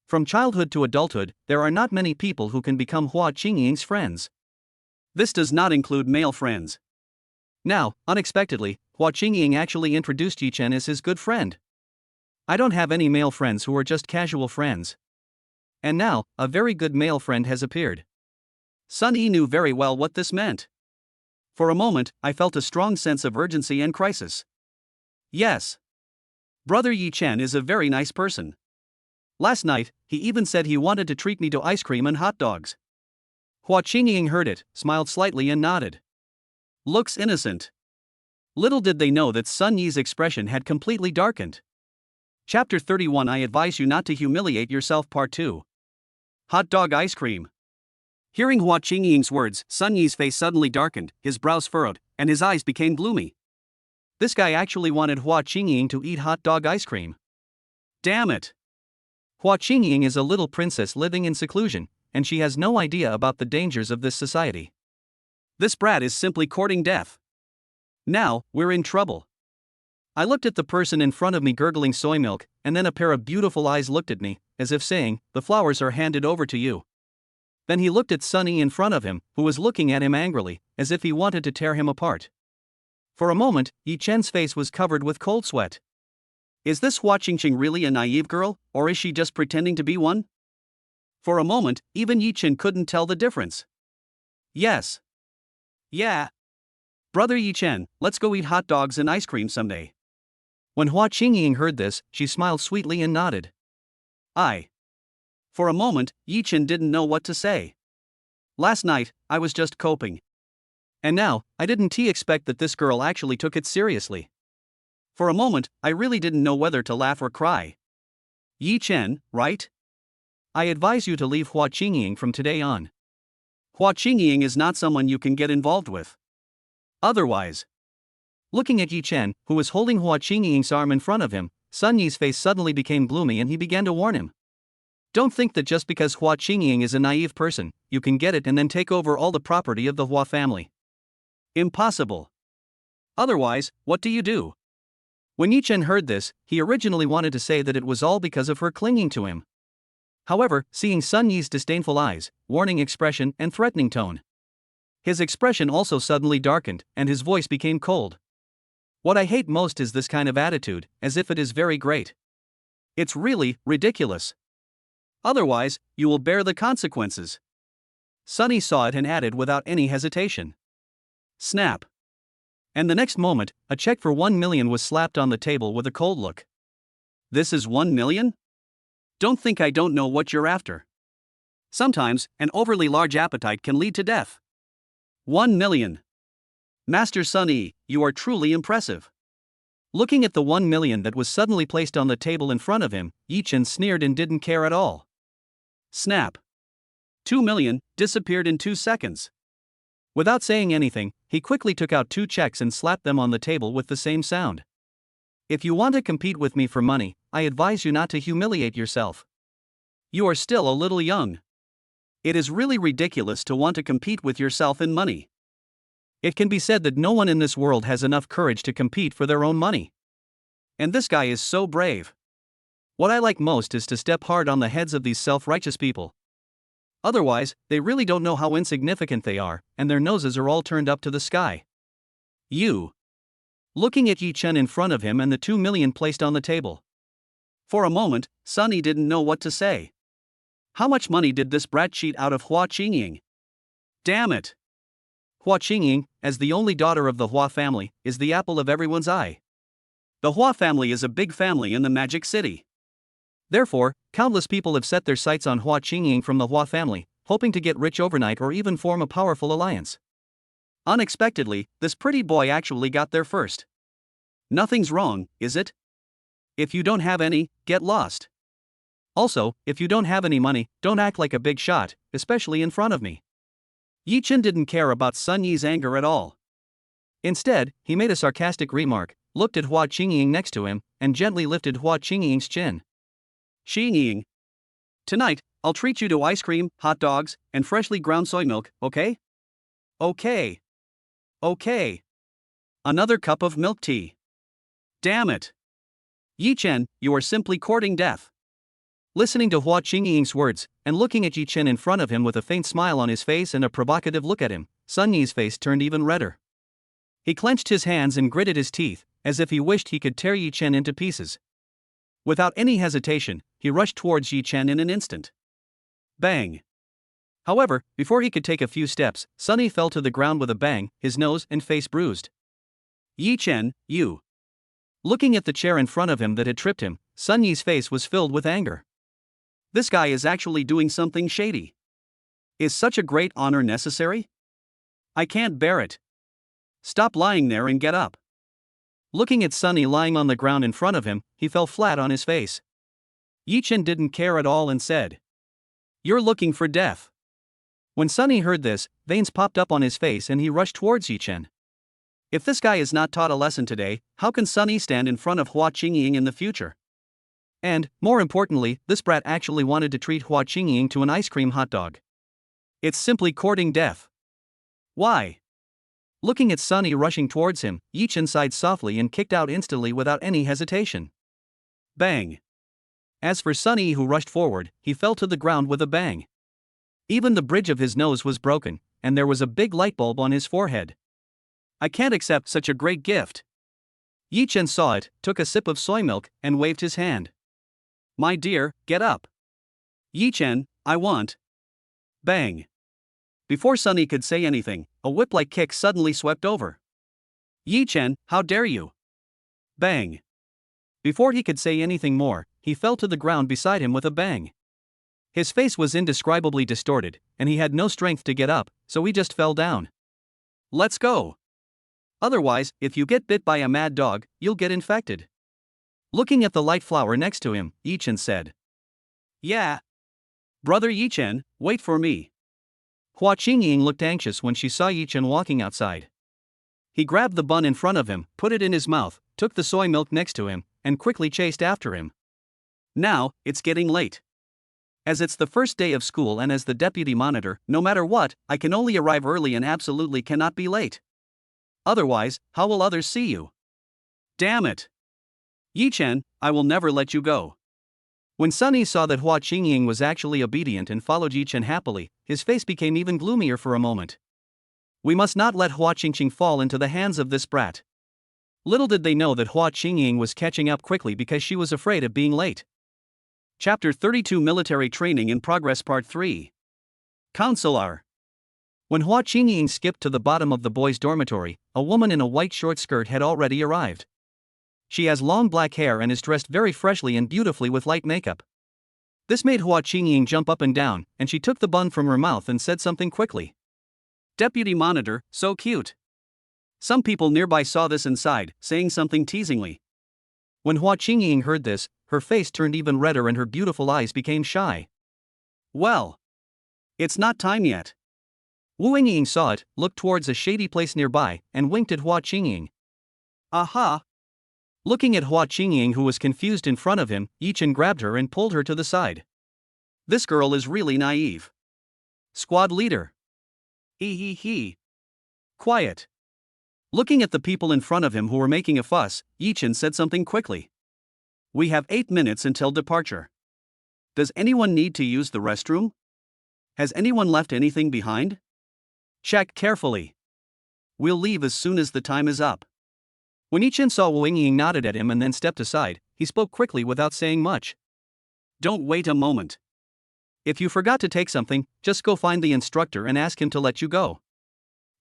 From childhood to adulthood, there are not many people who can become Hua Qingying's friends. This does not include male friends. Now, unexpectedly, Hua Qingying actually introduced Yichin as his good friend. I don't have any male friends who are just casual friends. And now, a very good male friend has appeared. Sun Yi knew very well what this meant. For a moment, I felt a strong sense of urgency and crisis. Yes. Brother Yichin is a very nice person. Last night, he even said he wanted to treat me to ice cream and hot dogs. Hua Qingying heard it, smiled slightly and nodded. Looks innocent. Little did they know that Sun Yi's expression had completely darkened. Chapter 31. I advise you not to humiliate yourself. Part 2. Hot dog ice cream. Hearing Hua Qingying's words, Sun Yi's face suddenly darkened, his brows furrowed, and his eyes became gloomy. This guy actually wanted Hua Qingying to eat hot dog ice cream. Damn it! Hua Qingying is a little princess living in seclusion, and she has no idea about the dangers of this society. This brat is simply courting death. Now, we're in trouble. I looked at the person in front of me gurgling soy milk, and then a pair of beautiful eyes looked at me, as if saying, the flowers are handed over to you. Then he looked at Sunny in front of him, who was looking at him angrily, as if he wanted to tear him apart. For a moment, Yichin's face was covered with cold sweat. Is this Hua Qingying really a naive girl, or is she just pretending to be one? For a moment, even Yichin couldn't tell the difference. Yes. Yeah. Brother Yichin, let's go eat hot dogs and ice cream someday. When Hua Qingying heard this, she smiled sweetly and nodded. For a moment, Yichin didn't know what to say. Last night, I was just coping. And now, I didn't expect that this girl actually took it seriously. For a moment, I really didn't know whether to laugh or cry. Yichin, right? I advise you to leave Hua Qingying from today on. Hua Qingying is not someone you can get involved with. Otherwise. Looking at Yichin, who was holding Hua Qingying's arm in front of him, Sun Yi's face suddenly became gloomy and he began to warn him. Don't think that just because Hua Qingying is a naive person, you can get it and then take over all the property of the Hua family. Impossible. Otherwise, what do you do? When Yichin heard this, he originally wanted to say that it was all because of her clinging to him. However, seeing Sun Yi's disdainful eyes, warning expression, and threatening tone, his expression also suddenly darkened, and his voice became cold. What I hate most is this kind of attitude, as if it is very great. It's really ridiculous. Otherwise, you will bear the consequences. Sunny saw it and added without any hesitation. Snap. And the next moment, a check for 1 million was slapped on the table with a cold look. This is 1 million? Don't think I don't know what you're after. Sometimes, an overly large appetite can lead to death. 1 million. Master Sunny, you are truly impressive. Looking at the 1 million that was suddenly placed on the table in front of him, Yichin sneered and didn't care at all. Snap. 2 million disappeared in 2 seconds. Without saying anything, he quickly took out 2 checks and slapped them on the table with the same sound. If you want to compete with me for money, I advise you not to humiliate yourself. You are still a little young. It is really ridiculous to want to compete with yourself in money. It can be said that no one in this world has enough courage to compete for their own money. And this guy is so brave. What I like most is to step hard on the heads of these self-righteous people. Otherwise, they really don't know how insignificant they are, and their noses are all turned up to the sky. You. Looking at Yichin in front of him and the 2 million placed on the table. For a moment, Sunny didn't know what to say. How much money did this brat cheat out of Hua Qingying? Damn it! Hua Qingying, as the only daughter of the Hua family, is the apple of everyone's eye. The Hua family is a big family in the Magic City. Therefore, countless people have set their sights on Hua Qingying from the Hua family, hoping to get rich overnight or even form a powerful alliance. Unexpectedly, this pretty boy actually got there first. Nothing's wrong, is it? If you don't have any, get lost. Also, if you don't have any money, don't act like a big shot, especially in front of me. Yichin didn't care about Sun Yi's anger at all. Instead, he made a sarcastic remark, looked at Hua Qingying next to him, and gently lifted Hua Qingying's chin. Qingying. Tonight, I'll treat you to ice cream, hot dogs, and freshly ground soy milk, okay? Okay. Okay. Another cup of milk tea. Damn it. Yichin, you are simply courting death. Listening to Hua Qingying's words, and looking at Yichin in front of him with a faint smile on his face and a provocative look at him, Sun Yi's face turned even redder. He clenched his hands and gritted his teeth, as if he wished he could tear Yichin into pieces. Without any hesitation, he rushed towards Yichin in an instant. Bang! However, before he could take a few steps, Sunny fell to the ground with a bang, his nose and face bruised. Yichin, you! Looking at the chair in front of him that had tripped him, Sun Yi's face was filled with anger. This guy is actually doing something shady. Is such a great honor necessary? I can't bear it. Stop lying there and get up. Looking at Sunny lying on the ground in front of him, he fell flat on his face. Yichin didn't care at all and said, "You're looking for death." When Sunny heard this, veins popped up on his face and he rushed towards Yichin. If this guy is not taught a lesson today, how can Sunny stand in front of Hua Qingying in the future? And, more importantly, this brat actually wanted to treat Hua Qingying to an ice cream hot dog. It's simply courting death. Why? Looking at Sunny rushing towards him, Yichin sighed softly and kicked out instantly without any hesitation. Bang! As for Sunny, who rushed forward, he fell to the ground with a bang. Even the bridge of his nose was broken, and there was a big light bulb on his forehead. I can't accept such a great gift. Yichin saw it, took a sip of soy milk, and waved his hand. My dear, get up. Yichin, I want. Bang. Before Sunny could say anything, a whip-like kick suddenly swept over. Yichin, how dare you? Bang. Before he could say anything more, he fell to the ground beside him with a bang. His face was indescribably distorted, and he had no strength to get up, so he just fell down. Let's go. Otherwise, if you get bit by a mad dog, you'll get infected. Looking at the light flower next to him, Yichin said. Yeah. Brother Yichin, wait for me. Hua Qingying looked anxious when she saw Yichin walking outside. He grabbed the bun in front of him, put it in his mouth, took the soy milk next to him, and quickly chased after him. Now, it's getting late. As it's the first day of school and as the deputy monitor, no matter what, I can only arrive early and absolutely cannot be late. Otherwise, how will others see you? Damn it! Yichin, I will never let you go. When Sunny saw that Hua Qingying was actually obedient and followed Yichin happily, his face became even gloomier for a moment. We must not let Hua Qingying fall into the hands of this brat. Little did they know that Hua Qingying was catching up quickly because she was afraid of being late. Chapter 32 Military Training in Progress Part 3. Counselor. When Hua Qingying skipped to the bottom of the boys' dormitory, a woman in a white short skirt had already arrived. She has long black hair and is dressed very freshly and beautifully with light makeup. This made Hua Qingying jump up and down, and she took the bun from her mouth and said something quickly. Deputy monitor, so cute. Some people nearby saw this and sighed, saying something teasingly. When Hua Qingying heard this, her face turned even redder and her beautiful eyes became shy. Well, it's not time yet. Wu Yingying saw it, looked towards a shady place nearby, and winked at Hua Qingying. Aha! Looking at Hua Qingying, who was confused in front of him, Yichin grabbed her and pulled her to the side. This girl is really naive. Squad leader. He. Quiet. Looking at the people in front of him who were making a fuss, Yichin said something quickly. We have 8 minutes until departure. Does anyone need to use the restroom? Has anyone left anything behind? Check carefully. We'll leave as soon as the time is up. When Yichin saw Wu Yingying nodded at him and then stepped aside, he spoke quickly without saying much. Don't wait a moment. If you forgot to take something, just go find the instructor and ask him to let you go.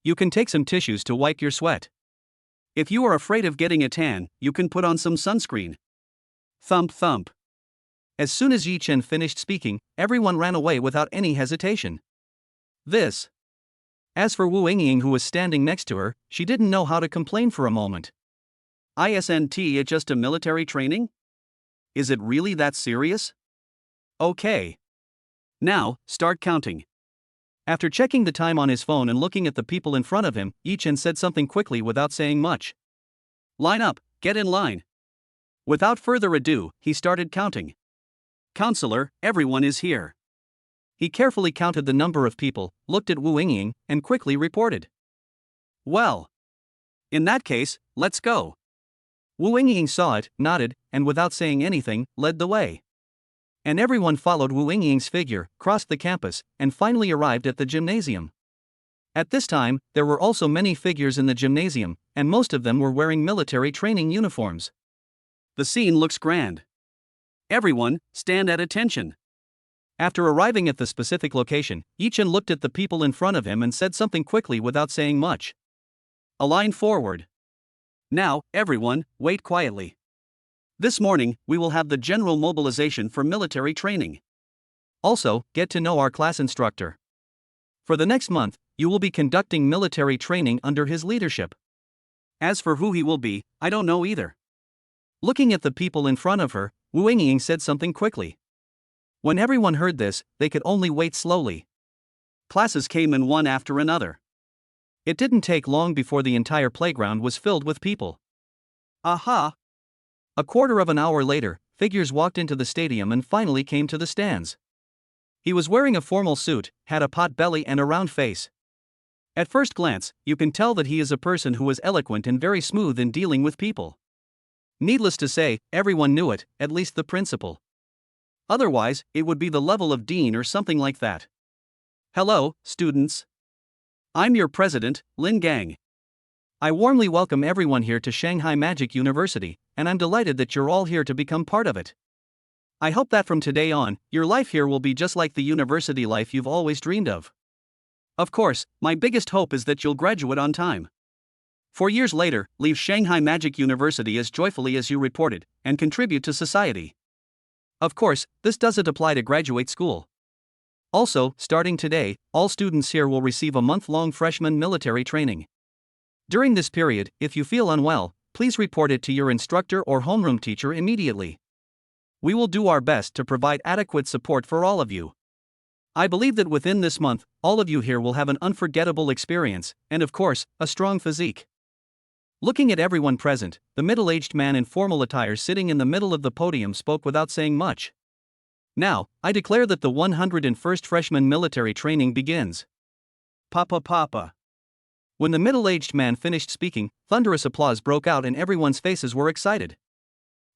You can take some tissues to wipe your sweat. If you are afraid of getting a tan, you can put on some sunscreen. Thump thump. As soon as Yichin finished speaking, everyone ran away without any hesitation. As for Wu Yingying, who was standing next to her, she didn't know how to complain for a moment. Isn't it just a military training? Is it really that serious? Okay. Now, start counting. After checking the time on his phone and looking at the people in front of him, Yichin said something quickly without saying much. Line up, get in line. Without further ado, he started counting. Counselor, everyone is here. He carefully counted the number of people, looked at Wu Yingying, and quickly reported. Well. In that case, let's go. Wu Yingying saw it, nodded, and without saying anything, led the way. And everyone followed Wu Yingying's figure, crossed the campus, and finally arrived at the gymnasium. At this time, there were also many figures in the gymnasium, and most of them were wearing military training uniforms. The scene looks grand. Everyone, stand at attention. After arriving at the specific location, Yichin looked at the people in front of him and said something quickly without saying much. Align forward. Now, everyone, wait quietly. This morning, we will have the general mobilization for military training. Also, get to know our class instructor. For the next month, you will be conducting military training under his leadership. As for who he will be, I don't know either. Looking at the people in front of her, Wu Yingying said something quickly. When everyone heard this, they could only wait slowly. Classes came in one after another. It didn't take long before the entire playground was filled with people. Aha! A quarter of an hour later, figures walked into the stadium and finally came to the stands. He was wearing a formal suit, had a pot belly and a round face. At first glance, you can tell that he is a person who is eloquent and very smooth in dealing with people. Needless to say, everyone knew it, at least the principal. Otherwise, it would be the level of dean or something like that. Hello, students. I'm your president, Lin Gang. I warmly welcome everyone here to Shanghai Magic University, and I'm delighted that you're all here to become part of it. I hope that from today on, your life here will be just like the university life you've always dreamed of. Of course, my biggest hope is that you'll graduate on time. 4 years later, leave Shanghai Magic University as joyfully as you reported, and contribute to society. Of course, this doesn't apply to graduate school. Also, starting today, all students here will receive a month-long freshman military training. During this period, if you feel unwell, please report it to your instructor or homeroom teacher immediately. We will do our best to provide adequate support for all of you. I believe that within this month, all of you here will have an unforgettable experience, and of course, a strong physique. Looking at everyone present, the middle-aged man in formal attire sitting in the middle of the podium spoke without saying much. Now, I declare that the 101st freshman military training begins. Papa. When the middle-aged man finished speaking, thunderous applause broke out and everyone's faces were excited.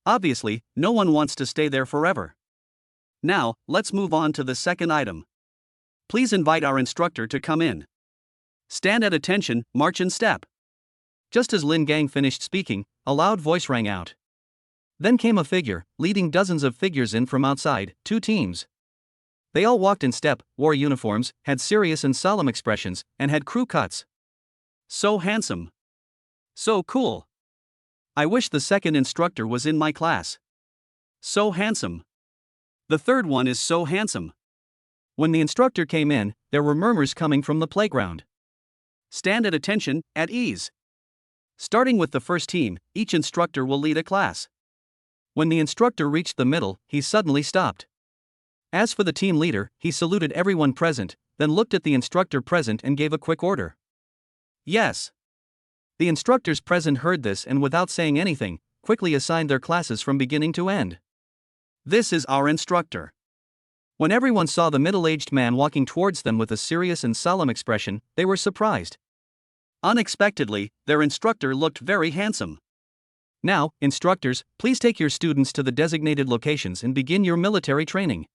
Obviously, no one wants to stay there forever. Now, let's move on to the second item. Please invite our instructor to come in. Stand at attention, march in step. Just as Lin Gang finished speaking, a loud voice rang out. Then came a figure, leading dozens of figures in from outside, 2 teams. They all walked in step, wore uniforms, had serious and solemn expressions, and had crew cuts. So handsome. So cool. I wish the second instructor was in my class. So handsome. The third one is so handsome. When the instructor came in, there were murmurs coming from the playground. Stand at attention, at ease. Starting with the first team, each instructor will lead a class. When the instructor reached the middle, he suddenly stopped. As for the team leader, he saluted everyone present, then looked at the instructor present and gave a quick order. Yes. The instructors present heard this and without saying anything, quickly assigned their classes from beginning to end. This is our instructor. When everyone saw the middle-aged man walking towards them with a serious and solemn expression, they were surprised. Unexpectedly, their instructor looked very handsome. Now, instructors, please take your students to the designated locations and begin your military training.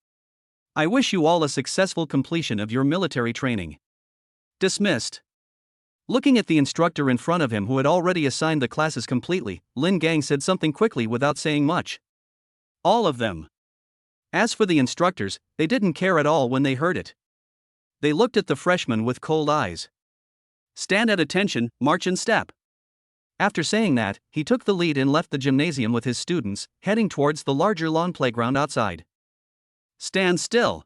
I wish you all a successful completion of your military training. Dismissed. Looking at the instructor in front of him who had already assigned the classes completely, Lin Gang said something quickly without saying much. All of them. As for the instructors, they didn't care at all when they heard it. They looked at the freshman with cold eyes. Stand at attention, march in step. After saying that, he took the lead and left the gymnasium with his students, heading towards the larger lawn playground outside. Stand still.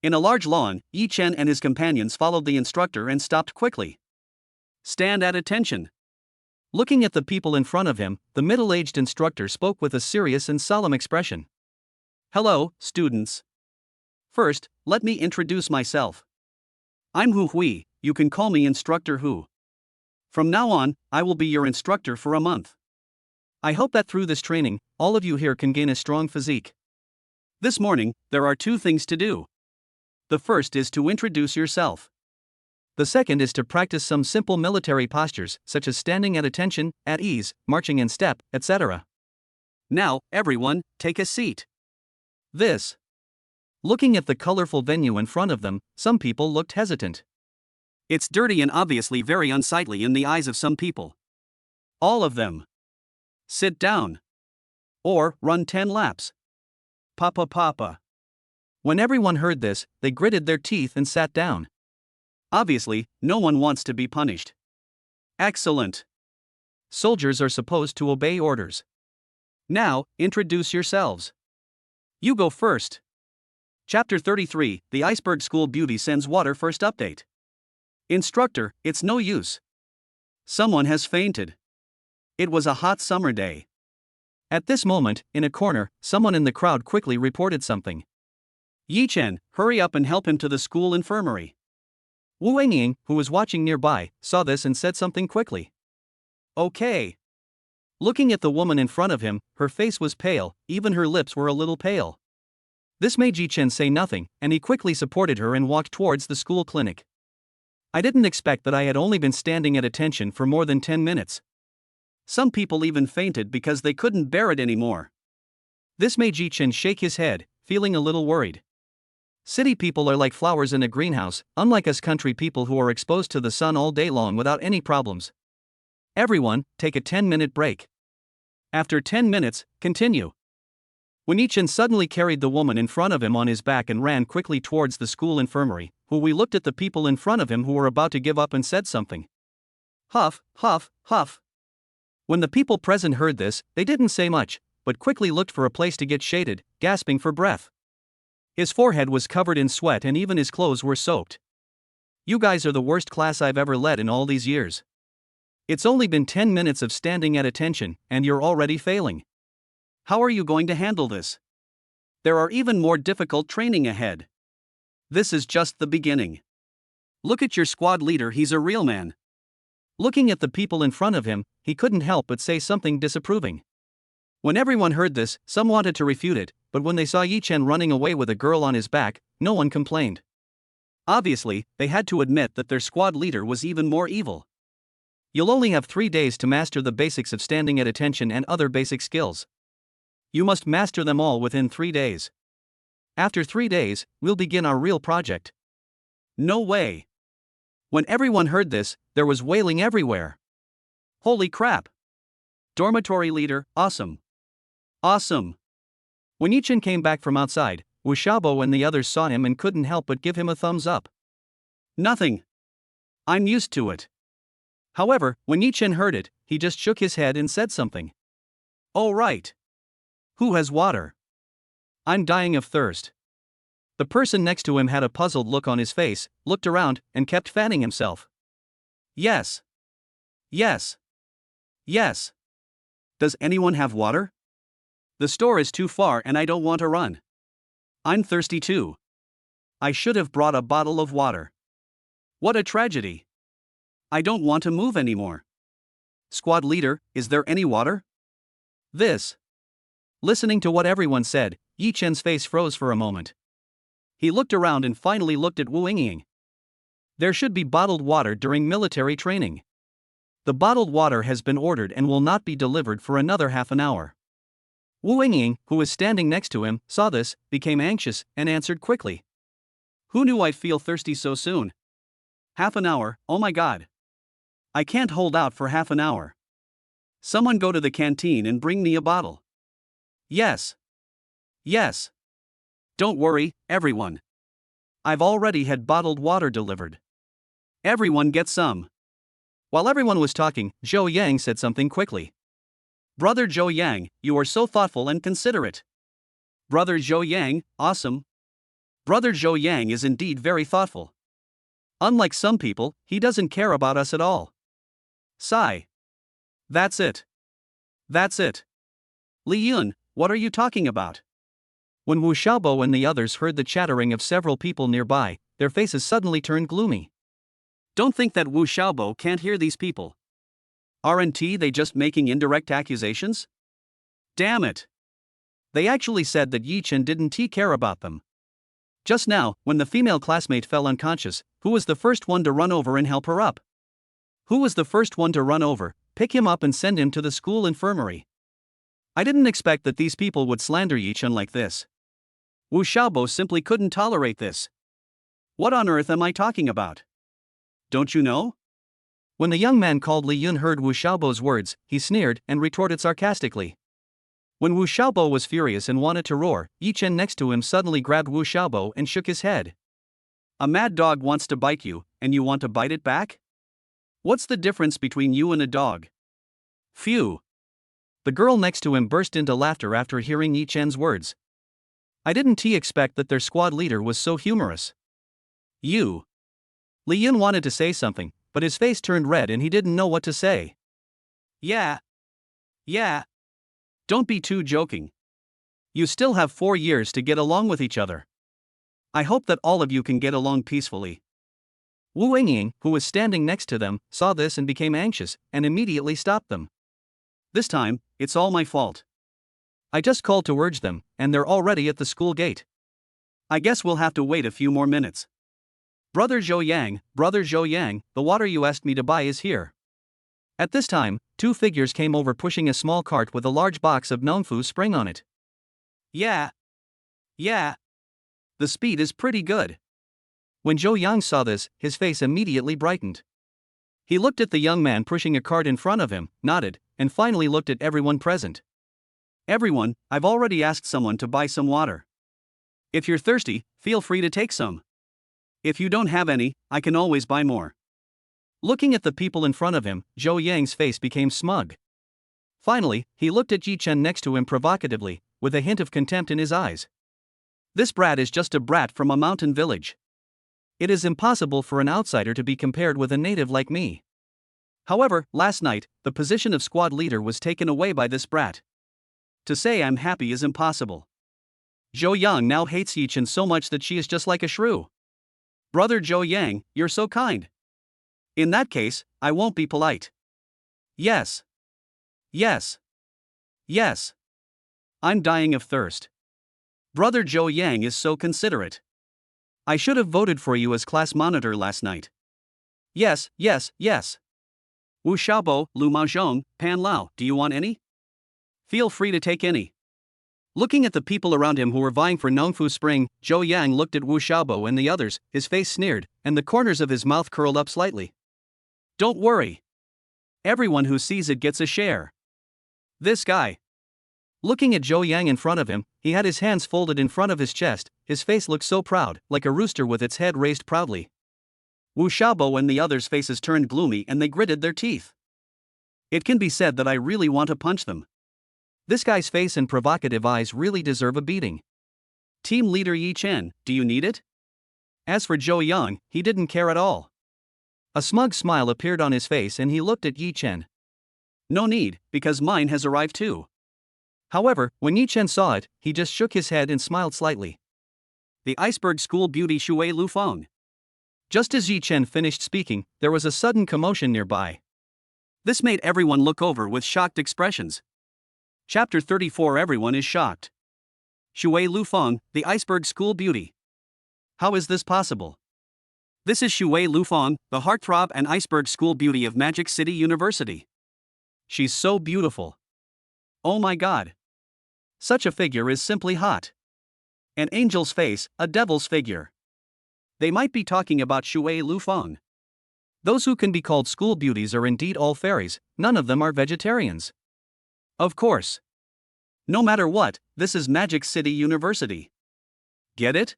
In a large lawn, Yichin and his companions followed the instructor and stopped quickly. Stand at attention. Looking at the people in front of him, the middle-aged instructor spoke with a serious and solemn expression. Hello, students. First, let me introduce myself. I'm Hu Hui, you can call me Instructor Hu. From now on, I will be your instructor for a month. I hope that through this training, all of you here can gain a strong physique. This morning, there are 2 things to do. The first is to introduce yourself. The second is to practice some simple military postures, such as standing at attention, at ease, marching in step, etc. Now, everyone, take a seat. This. Looking at the colorful venue in front of them, some people looked hesitant. It's dirty and obviously very unsightly in the eyes of some people. All of them. Sit down. Or run 10 laps. Papa. When everyone heard this, they gritted their teeth and sat down. Obviously, no one wants to be punished. Excellent. Soldiers are supposed to obey orders. Now, introduce yourselves. You go first. Chapter 33, The Iceberg School Beauty Sends Water First Update. Instructor, it's no use. Someone has fainted. It was a hot summer day. At this moment, in a corner, someone in the crowd quickly reported something. Yichin, hurry up and help him to the school infirmary. Wu Wengying, who was watching nearby, saw this and said something quickly. Okay. Looking at the woman in front of him, her face was pale, even her lips were a little pale. This made Yichin say nothing, and he quickly supported her and walked towards the school clinic. I didn't expect that I had only been standing at attention for more than 10 minutes. Some people even fainted because they couldn't bear it anymore. This made Yichin shake his head, feeling a little worried. City people are like flowers in a greenhouse, unlike us country people who are exposed to the sun all day long without any problems. Everyone, take a 10-minute break. After 10 minutes, continue. When Yichin suddenly carried the woman in front of him on his back and ran quickly towards the school infirmary, we looked at the people in front of him who were about to give up and said something. Huff, huff, huff. When the people present heard this, they didn't say much, but quickly looked for a place to get shaded, gasping for breath. His forehead was covered in sweat and even his clothes were soaked. You guys are the worst class I've ever led in all these years. It's only been 10 minutes of standing at attention, and you're already failing. How are you going to handle this? There are even more difficult training ahead. This is just the beginning. Look at your squad leader, he's a real man. Looking at the people in front of him, he couldn't help but say something disapproving. When everyone heard this, some wanted to refute it, but when they saw Yichin running away with a girl on his back, no one complained. Obviously, they had to admit that their squad leader was even more evil. You'll only have 3 days to master the basics of standing at attention and other basic skills. You must master them all within 3 days. After 3 days, we'll begin our real project. No way. When everyone heard this, there was wailing everywhere. Holy crap. Dormitory leader, awesome. Awesome. When Yichin came back from outside, Wu Xiaobo and the others saw him and couldn't help but give him a thumbs up. Nothing. I'm used to it. However, when Yichin heard it, he just shook his head and said something. Oh right. Who has water? I'm dying of thirst. The person next to him had a puzzled look on his face, looked around, and kept fanning himself. Yes. Yes. Yes. Does anyone have water? The store is too far and I don't want to run. I'm thirsty too. I should have brought a bottle of water. What a tragedy. I don't want to move anymore. Squad leader, is there any water? This. Listening to what everyone said, Yichin's face froze for a moment. He looked around and finally looked at Wu Wengying. There should be bottled water during military training. The bottled water has been ordered and will not be delivered for another half an hour. Wu Yingying, who was standing next to him, saw this, became anxious, and answered quickly. Who knew I'd feel thirsty so soon? Half an hour, oh my god. I can't hold out for half an hour. Someone go to the canteen and bring me a bottle. Yes. Yes. Don't worry, everyone. I've already had bottled water delivered. Everyone get some. While everyone was talking, Zhou Yang said something quickly. Brother Zhou Yang, you are so thoughtful and considerate. Brother Zhou Yang, awesome. Brother Zhou Yang is indeed very thoughtful. Unlike some people, he doesn't care about us at all. Sigh. That's it. That's it. Li Yun, what are you talking about? When Wu Xiaobo and the others heard the chattering of several people nearby, their faces suddenly turned gloomy. Don't think that Wu Xiaobo can't hear these people. Aren't they just making indirect accusations? Damn it. They actually said that Yichin didn't care about them. Just now, when the female classmate fell unconscious, who was the first one to run over and help her up? Who was the first one to run over, pick him up and send him to the school infirmary? I didn't expect that these people would slander Yichin like this. Wu Xiaobo simply couldn't tolerate this. What on earth am I talking about? Don't you know? When the young man called Li Yun heard Wu Xiaobo's words, he sneered and retorted sarcastically. When Wu Xiaobo was furious and wanted to roar, Yichin next to him suddenly grabbed Wu Xiaobo and shook his head. A mad dog wants to bite you, and you want to bite it back? What's the difference between you and a dog? Phew. The girl next to him burst into laughter after hearing Yichin's words. I didn't expect that their squad leader was so humorous. You. Li Yun wanted to say something, but his face turned red and he didn't know what to say. Yeah. Don't be too joking. You still have 4 years to get along with each other. I hope that all of you can get along peacefully. Wu Yingying, who was standing next to them, saw this and became anxious, and immediately stopped them. This time, it's all my fault. I just called to urge them, and they're already at the school gate. I guess we'll have to wait a few more minutes. Brother Zhou Yang, the water you asked me to buy is here. At this time, 2 figures came over pushing a small cart with a large box of Nongfu Spring on it. Yeah. The speed is pretty good. When Zhou Yang saw this, his face immediately brightened. He looked at the young man pushing a cart in front of him, nodded, and finally looked at everyone present. Everyone, I've already asked someone to buy some water. If you're thirsty, feel free to take some. If you don't have any, I can always buy more. Looking at the people in front of him, Zhou Yang's face became smug. Finally, he looked at Yichin next to him provocatively, with a hint of contempt in his eyes. This brat is just a brat from a mountain village. It is impossible for an outsider to be compared with a native like me. However, last night, the position of squad leader was taken away by this brat. To say I'm happy is impossible. Zhou Yang now hates Yichin so much that she is just like a shrew. Brother Zhou Yang, you're so kind. In that case, I won't be polite. Yes. I'm dying of thirst. Brother Zhou Yang is so considerate. I should have voted for you as class monitor last night. Yes. Wu Xiaobo, Lu Maozhong, Pan Lao, do you want any? Feel free to take any. Looking at the people around him who were vying for Nongfu Spring, Zhou Yang looked at Wu Xiaobo and the others, his face sneered, and the corners of his mouth curled up slightly. Don't worry. Everyone who sees it gets a share. This guy. Looking at Zhou Yang in front of him, he had his hands folded in front of his chest, his face looked so proud, like a rooster with its head raised proudly. Wu Xiaobo and the others' faces turned gloomy and they gritted their teeth. It can be said that I really want to punch them. This guy's face and provocative eyes really deserve a beating. Team leader Yichin, do you need it? As for Zhou Yang, he didn't care at all. A smug smile appeared on his face and he looked at Yichin. No need, because mine has arrived too. However, when Yichin saw it, he just shook his head and smiled slightly. The Iceberg school beauty Shuer Lufang. Just as Yichin finished speaking, there was a sudden commotion nearby. This made everyone look over with shocked expressions. Chapter 34. Everyone is shocked. Shuer Lufang, the Iceberg school beauty. How is this possible? This is Shuer Lufang, the heartthrob and iceberg school beauty of Magic City University. She's so beautiful. Oh my god. Such a figure is simply hot. An angel's face, a devil's figure. They might be talking about Shuer Lufang. Those who can be called school beauties are indeed all fairies, none of them are vegetarians. Of course. No matter what, this is Magic City University. Get it?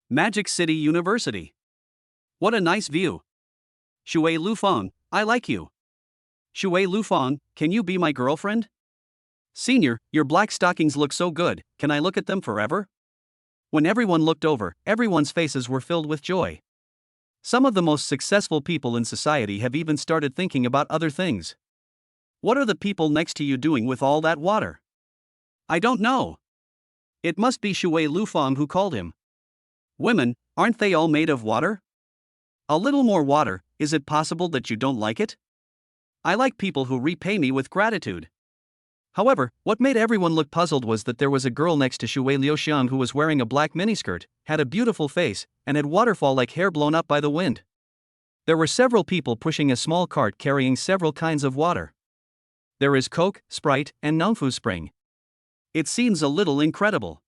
Magic City University. What a nice view. Shuer Lufang, I like you. Shuer Lufang, can you be my girlfriend? Senior, your black stockings look so good, can I look at them forever? When everyone looked over, everyone's faces were filled with joy. Some of the most successful people in society have even started thinking about other things. What are the people next to you doing with all that water? I don't know. It must be Shuer Lufang who called him. Women, aren't they all made of water? A little more water, is it possible that you don't like it? I like people who repay me with gratitude. However, what made everyone look puzzled was that there was a girl next to Shuer Liuxiang who was wearing a black miniskirt, had a beautiful face, and had waterfall-like hair blown up by the wind. There were several people pushing a small cart carrying several kinds of water. There is Coke, Sprite, and Nongfu Spring. It seems a little incredible.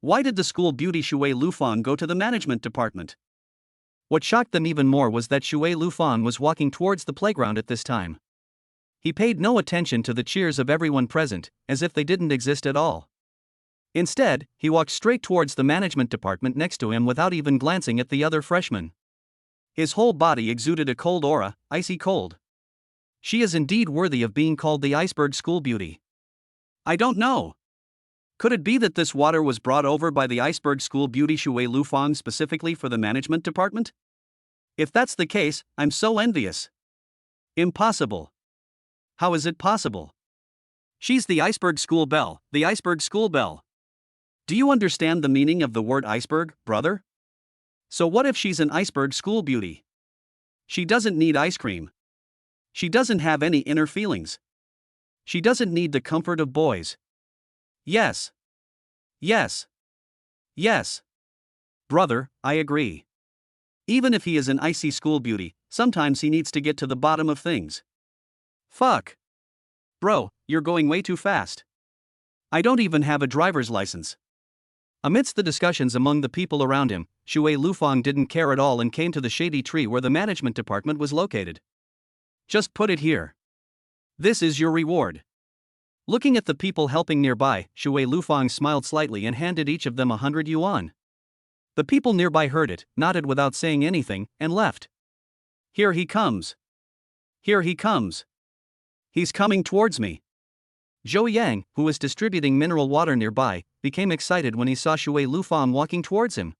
Why did the school beauty Shuer Lufang go to the management department? What shocked them even more was that Shuer Lufang was walking towards the playground at this time. He paid no attention to the cheers of everyone present, as if they didn't exist at all. Instead, he walked straight towards the management department next to him without even glancing at the other freshmen. His whole body exuded a cold aura, icy cold. She is indeed worthy of being called the Iceberg School Beauty. I don't know. Could it be that this water was brought over by the Iceberg School Beauty Shuer Lufang specifically for the management department? If that's the case, I'm so envious. Impossible. How is it possible? She's the Iceberg School Belle, the Iceberg School Belle. Do you understand the meaning of the word iceberg, brother? So what if she's an Iceberg School Beauty? She doesn't need ice cream. She doesn't have any inner feelings. She doesn't need the comfort of boys. Yes. Yes. Yes. Brother, I agree. Even if he is an icy school beauty, sometimes he needs to get to the bottom of things. Fuck. Bro, you're going way too fast. I don't even have a driver's license. Amidst the discussions among the people around him, Shuer Lufang didn't care at all and came to the shady tree where the management department was located. Just put it here. This is your reward. Looking at the people helping nearby, Shuer Lufang smiled slightly and handed each of them 100 yuan. The people nearby heard it, nodded without saying anything, and left. Here he comes. Here he comes. He's coming towards me. Zhou Yang, who was distributing mineral water nearby, became excited when he saw Shuer Lufang walking towards him.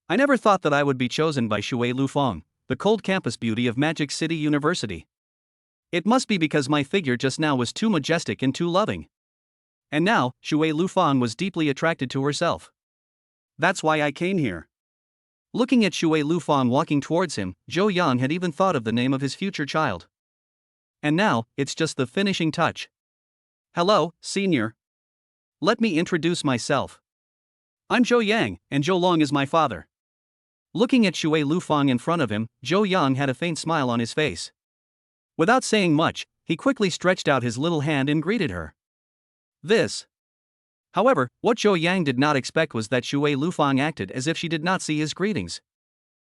I never thought that I would be chosen by Shuer Lufang, the cold campus beauty of Magic City University. It must be because my figure just now was too majestic and too loving. And now, Shuer Lufang was deeply attracted to herself. That's why I came here. Looking at Shuer Lufang walking towards him, Zhou Yang had even thought of the name of his future child. And now, it's just the finishing touch. Hello, senior. Let me introduce myself. I'm Zhou Yang, and Zhou Long is my father. Looking at Shuer Lufang in front of him, Zhou Yang had a faint smile on his face. Without saying much, he quickly stretched out his little hand and greeted her. However, what Zhou Yang did not expect was that Shuer Lufang acted as if she did not see his greetings.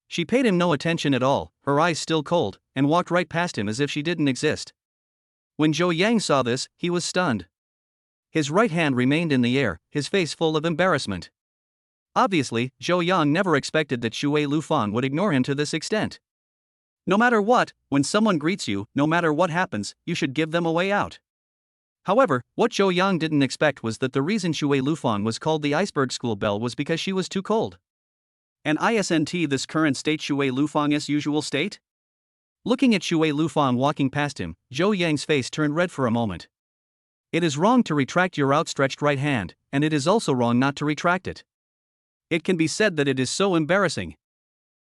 She paid him no attention at all, her eyes still cold, and walked right past him as if she didn't exist. When Zhou Yang saw this, he was stunned. His right hand remained in the air, his face full of embarrassment. Obviously, Zhou Yang never expected that Shuer Lufang would ignore him to this extent. No matter what, when someone greets you, no matter what happens, you should give them a way out. However, what Zhou Yang didn't expect was that the reason Shuer Lufang was called the Iceberg School Belle was because she was too cold. And isn't this current state Shuer Lufang's usual state? Looking at Shuer Lufang walking past him, Zhou Yang's face turned red for a moment. It is wrong to retract your outstretched right hand, and it is also wrong not to retract it. It can be said that it is so embarrassing.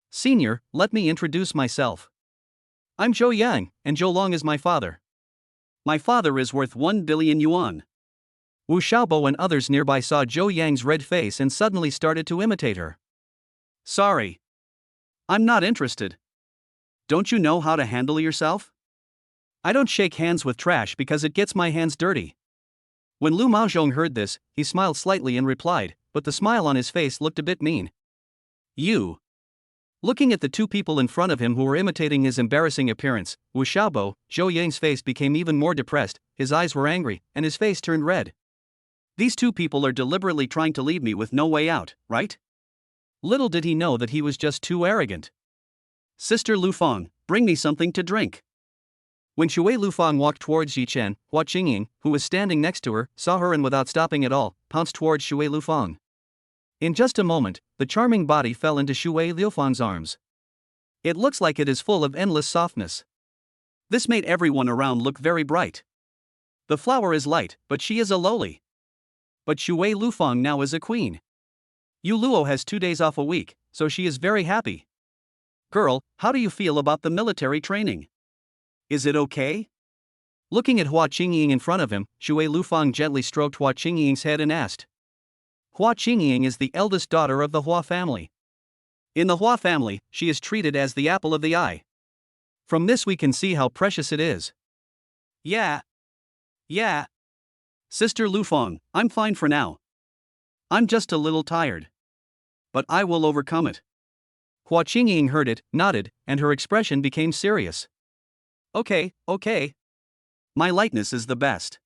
Senior, let me introduce myself. I'm Zhou Yang, and Zhou Long is my father. My father is worth 1 billion yuan. Wu Xiaobo and others nearby saw Zhou Yang's red face and suddenly started to imitate her. Sorry. I'm not interested. Don't you know how to handle yourself? I don't shake hands with trash because it gets my hands dirty. When Lu Maozhong heard this, he smiled slightly and replied, but the smile on his face looked a bit mean. You. Looking at the two people in front of him who were imitating his embarrassing appearance, Wu Xiaobo, Zhou Yang's face became even more depressed, his eyes were angry, and his face turned red. These two people are deliberately trying to leave me with no way out, right? Little did he know that he was just too arrogant. Sister Lufang, bring me something to drink. When Shuai Lufang walked towards Yichin, Hua Qingying, who was standing next to her, saw her and without stopping at all, pounced towards Shuai Lufang. In just a moment, the charming body fell into Shuai Lufang's arms. It looks like it is full of endless softness. This made everyone around look very bright. The flower is light, but she is a loli. But Shuai Lufang now is a queen. Yu Luo has 2 days off a week, so she is very happy. Girl, how do you feel about the military training? Is it okay? Looking at Hua Qingying in front of him, Shuai Lufang gently stroked Hua Qingying's head and asked. Hua Qingying is the eldest daughter of the Hua family. In the Hua family, she is treated as the apple of the eye. From this we can see how precious it is. Yeah. Sister Lufang, I'm fine for now. I'm just a little tired. But I will overcome it. Hua Qingying heard it, nodded, and her expression became serious. Okay. My lightness is the best.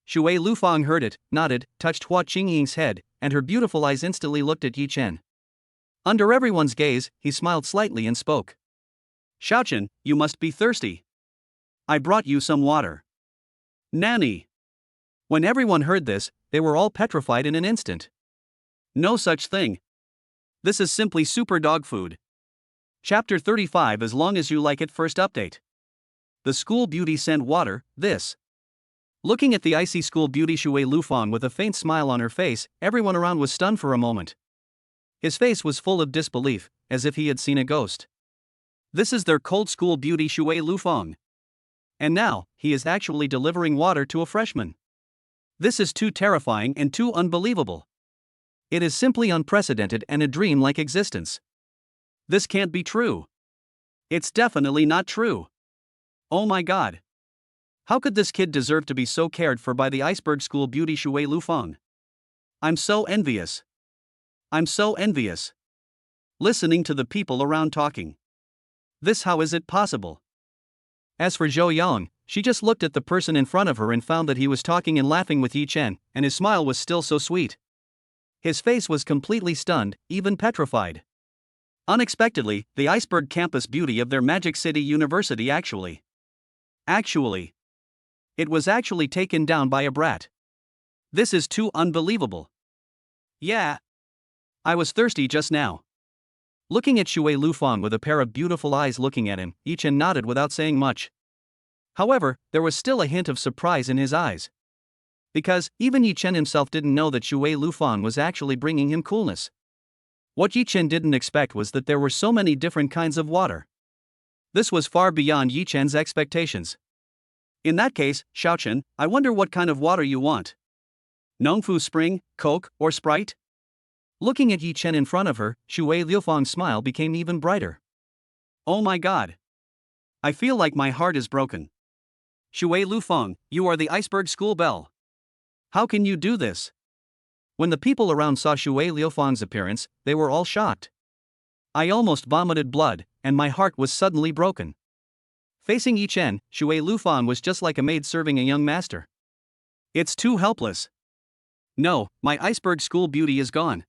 Shuai Lufang heard it, nodded, touched Hua Qingying's head, and her beautiful eyes instantly looked at Yichin. Under everyone's gaze, he smiled slightly and spoke. Xiaochen, you must be thirsty. I brought you some water. Nanny. When everyone heard this, they were all petrified in an instant. No such thing. This is simply super dog food. Chapter 35 As long as you like it. First update. The school beauty sent water, this. Looking at the icy school beauty Shuai Lufang with a faint smile on her face, everyone around was stunned for a moment. His face was full of disbelief, as if he had seen a ghost. This is their cold school beauty Shuai Lufang. And now, he is actually delivering water to a freshman. This is too terrifying and too unbelievable. It is simply unprecedented and a dream-like existence. This can't be true. It's definitely not true. Oh my god. How could this kid deserve to be so cared for by the Iceberg school beauty Shuai Lufang? I'm so envious. Listening to the people around talking. This how is it possible? As for Zhou Yang, she just looked at the person in front of her and found that he was talking and laughing with Yichin, and his smile was still so sweet. His face was completely stunned, even petrified. Unexpectedly, the Iceberg campus beauty of their Magic City University actually, it was actually taken down by a brat. This is too unbelievable. Yeah. I was thirsty just now. Looking at Shuai Lufang with a pair of beautiful eyes looking at him, Yichin nodded without saying much. However, there was still a hint of surprise in his eyes. Because, even Yichin himself didn't know that Shuai Lufang was actually bringing him coolness. What Yichin didn't expect was that there were so many different kinds of water. This was far beyond Yichin's expectations. In that case, Xiaochen, I wonder what kind of water you want. Nongfu Spring, Coke, or Sprite? Looking at Yichin in front of her, Shuai Lufang's smile became even brighter. Oh my god. I feel like my heart is broken. Shuai Lufang, you are the Iceberg school belle. How can you do this? When the people around saw Shuai Lufang's appearance, they were all shocked. I almost vomited blood, and my heart was suddenly broken. Facing Yichin, Shuai Lufang was just like a maid serving a young master. It's too helpless. No, my Iceberg school beauty is gone.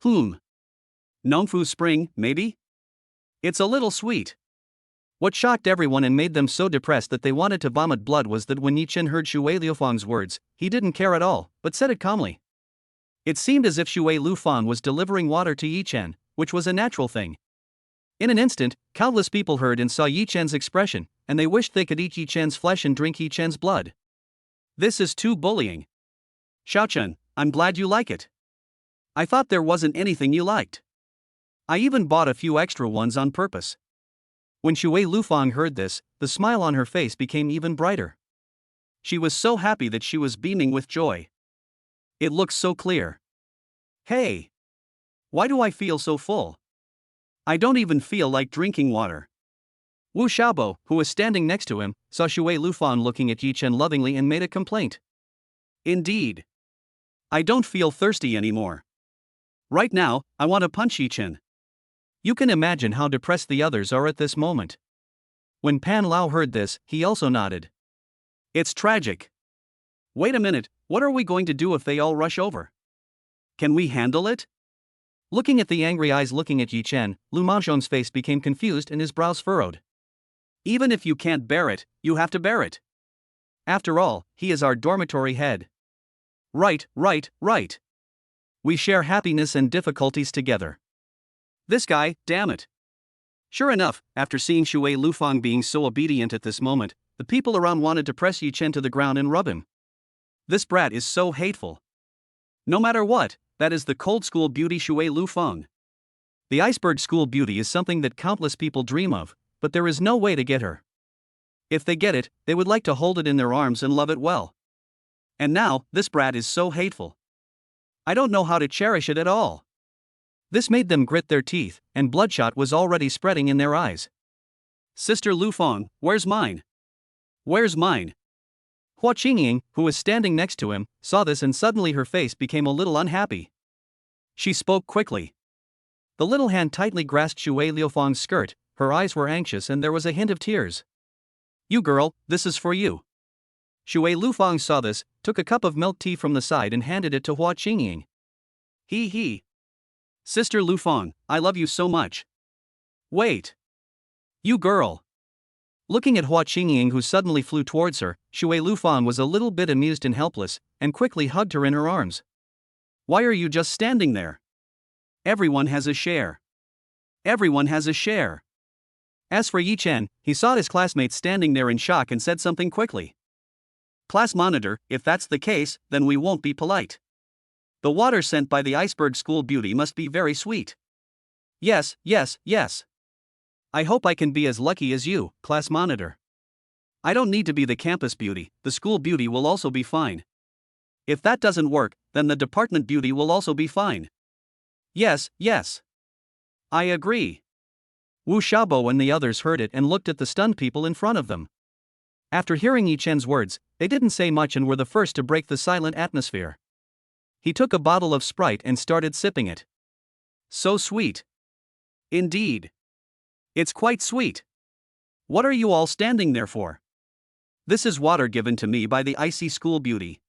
Nongfu Spring, maybe? It's a little sweet. What shocked everyone and made them so depressed that they wanted to vomit blood was that when Yichin heard Shuai Lufang's words, he didn't care at all, but said it calmly. It seemed as if Shuai Lufang was delivering water to Yichin, which was a natural thing. In an instant, countless people heard and saw Yichin's expression, and they wished they could eat Yichin's flesh and drink Yichin's blood. This is too bullying. Xiaochen, I'm glad you like it. I thought there wasn't anything you liked. I even bought a few extra ones on purpose. When Shuai Lufang heard this, the smile on her face became even brighter. She was so happy that she was beaming with joy. It looks so clear. Hey! Why do I feel so full? I don't even feel like drinking water. Wu Xiaobo, who was standing next to him, saw Shui Lufang looking at Yichin lovingly and made a complaint. Indeed. I don't feel thirsty anymore. Right now, I want to punch Yichin. You can imagine how depressed the others are at this moment. When Pan Lao heard this, he also nodded. It's tragic. Wait a minute, what are we going to do if they all rush over? Can we handle it? Looking at the angry eyes looking at Yichin, Lu Mangzhong's face became confused and his brows furrowed. Even if you can't bear it, you have to bear it. After all, he is our dormitory head. Right. We share happiness and difficulties together. This guy, damn it. Sure enough, after seeing Shui Lufang being so obedient at this moment, the people around wanted to press Yichin to the ground and rub him. This brat is so hateful. No matter what, that is the cold school beauty Shui Lufang. The Iceberg school beauty is something that countless people dream of, but there is no way to get her. If they get it, they would like to hold it in their arms and love it well. And now, this brat is so hateful. I don't know how to cherish it at all. This made them grit their teeth, and bloodshot was already spreading in their eyes. Sister Lufang, where's mine? Where's mine? Hua Qingying, who was standing next to him, saw this and suddenly her face became a little unhappy. She spoke quickly. The little hand tightly grasped Shui Liufang's skirt, her eyes were anxious and there was a hint of tears. You girl, this is for you. Shui Lufang saw this, took a cup of milk tea from the side and handed it to Hua Qingying. He. Sister Lufang, I love you so much. Wait. You girl. Looking at Hua Qingying who suddenly flew towards her, Shui Lufang was a little bit amused and helpless, and quickly hugged her in her arms. Why are you just standing there? Everyone has a share. Everyone has a share. As for Yichin, he saw his classmates standing there in shock and said something quickly. Class monitor, if that's the case, then we won't be polite. The water sent by the Iceberg school beauty must be very sweet. Yes. I hope I can be as lucky as you, class monitor. I don't need to be the campus beauty, the school beauty will also be fine. If that doesn't work, then the department beauty will also be fine. Yes. I agree. Wu Xiaobo and the others heard it and looked at the stunned people in front of them. After hearing Yichin's words, they didn't say much and were the first to break the silent atmosphere. He took a bottle of Sprite and started sipping it. So sweet. Indeed. It's quite sweet. What are you all standing there for? This is water given to me by the Icy School Beauty.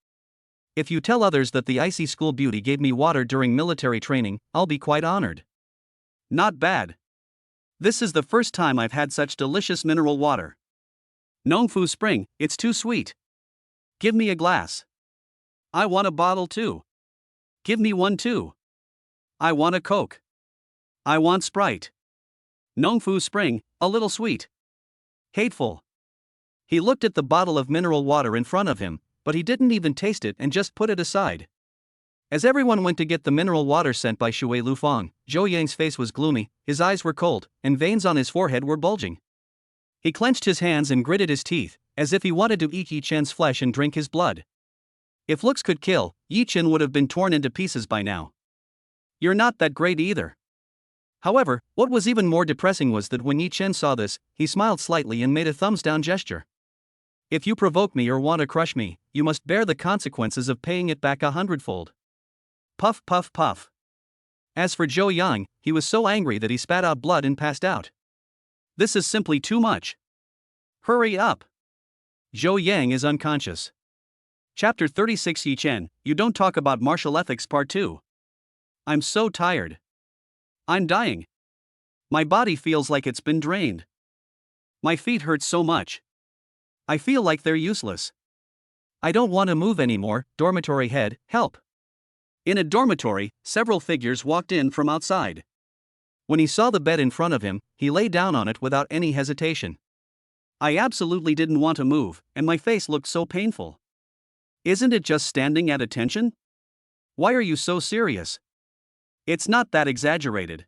If you tell others that the Icy School Beauty gave me water during military training, I'll be quite honored. Not bad. This is the first time I've had such delicious mineral water. Nongfu Spring, it's too sweet. Give me a glass. I want a bottle too. Give me one too. I want a Coke. I want Sprite. Nongfu Spring, a little sweet. Hateful. He looked at the bottle of mineral water in front of him, but he didn't even taste it and just put it aside. As everyone went to get the mineral water sent by Shui Lufang, Zhou Yang's face was gloomy, his eyes were cold, and veins on his forehead were bulging. He clenched his hands and gritted his teeth, as if he wanted to eat Yichin's flesh and drink his blood. If looks could kill, Yichin would have been torn into pieces by now. You're not that great either. However, what was even more depressing was that when Yichin saw this, he smiled slightly and made a thumbs down gesture. If you provoke me or want to crush me, you must bear the consequences of paying it back 100-fold. Puff puff puff. As for Zhou Yang, he was so angry that he spat out blood and passed out. This is simply too much. Hurry up. Zhou Yang is unconscious. Chapter 36 Yichin, you don't talk about martial ethics part 2. I'm so tired. I'm dying. My body feels like it's been drained. My feet hurt so much. I feel like they're useless. I don't want to move anymore, dormitory head, help. In a dormitory, several figures walked in from outside. When he saw the bed in front of him, he lay down on it without any hesitation. I absolutely didn't want to move, and my face looked so painful. Isn't it just standing at attention? Why are you so serious? It's not that exaggerated.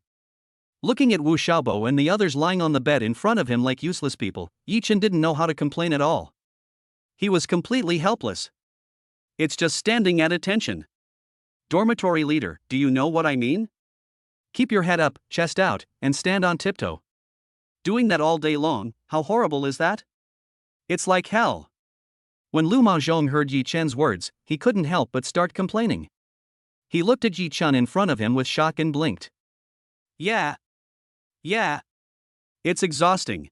Looking at Wu Xiaobo and the others lying on the bed in front of him like useless people, Yichin didn't know how to complain at all. He was completely helpless. It's just standing at attention. Dormitory leader, do you know what I mean? Keep your head up, chest out, and stand on tiptoe. Doing that all day long, how horrible is that? It's like hell. When Lu Maozhong heard Yichen's words, he couldn't help but start complaining. He looked at Yichun in front of him with shock and blinked. Yeah. It's exhausting.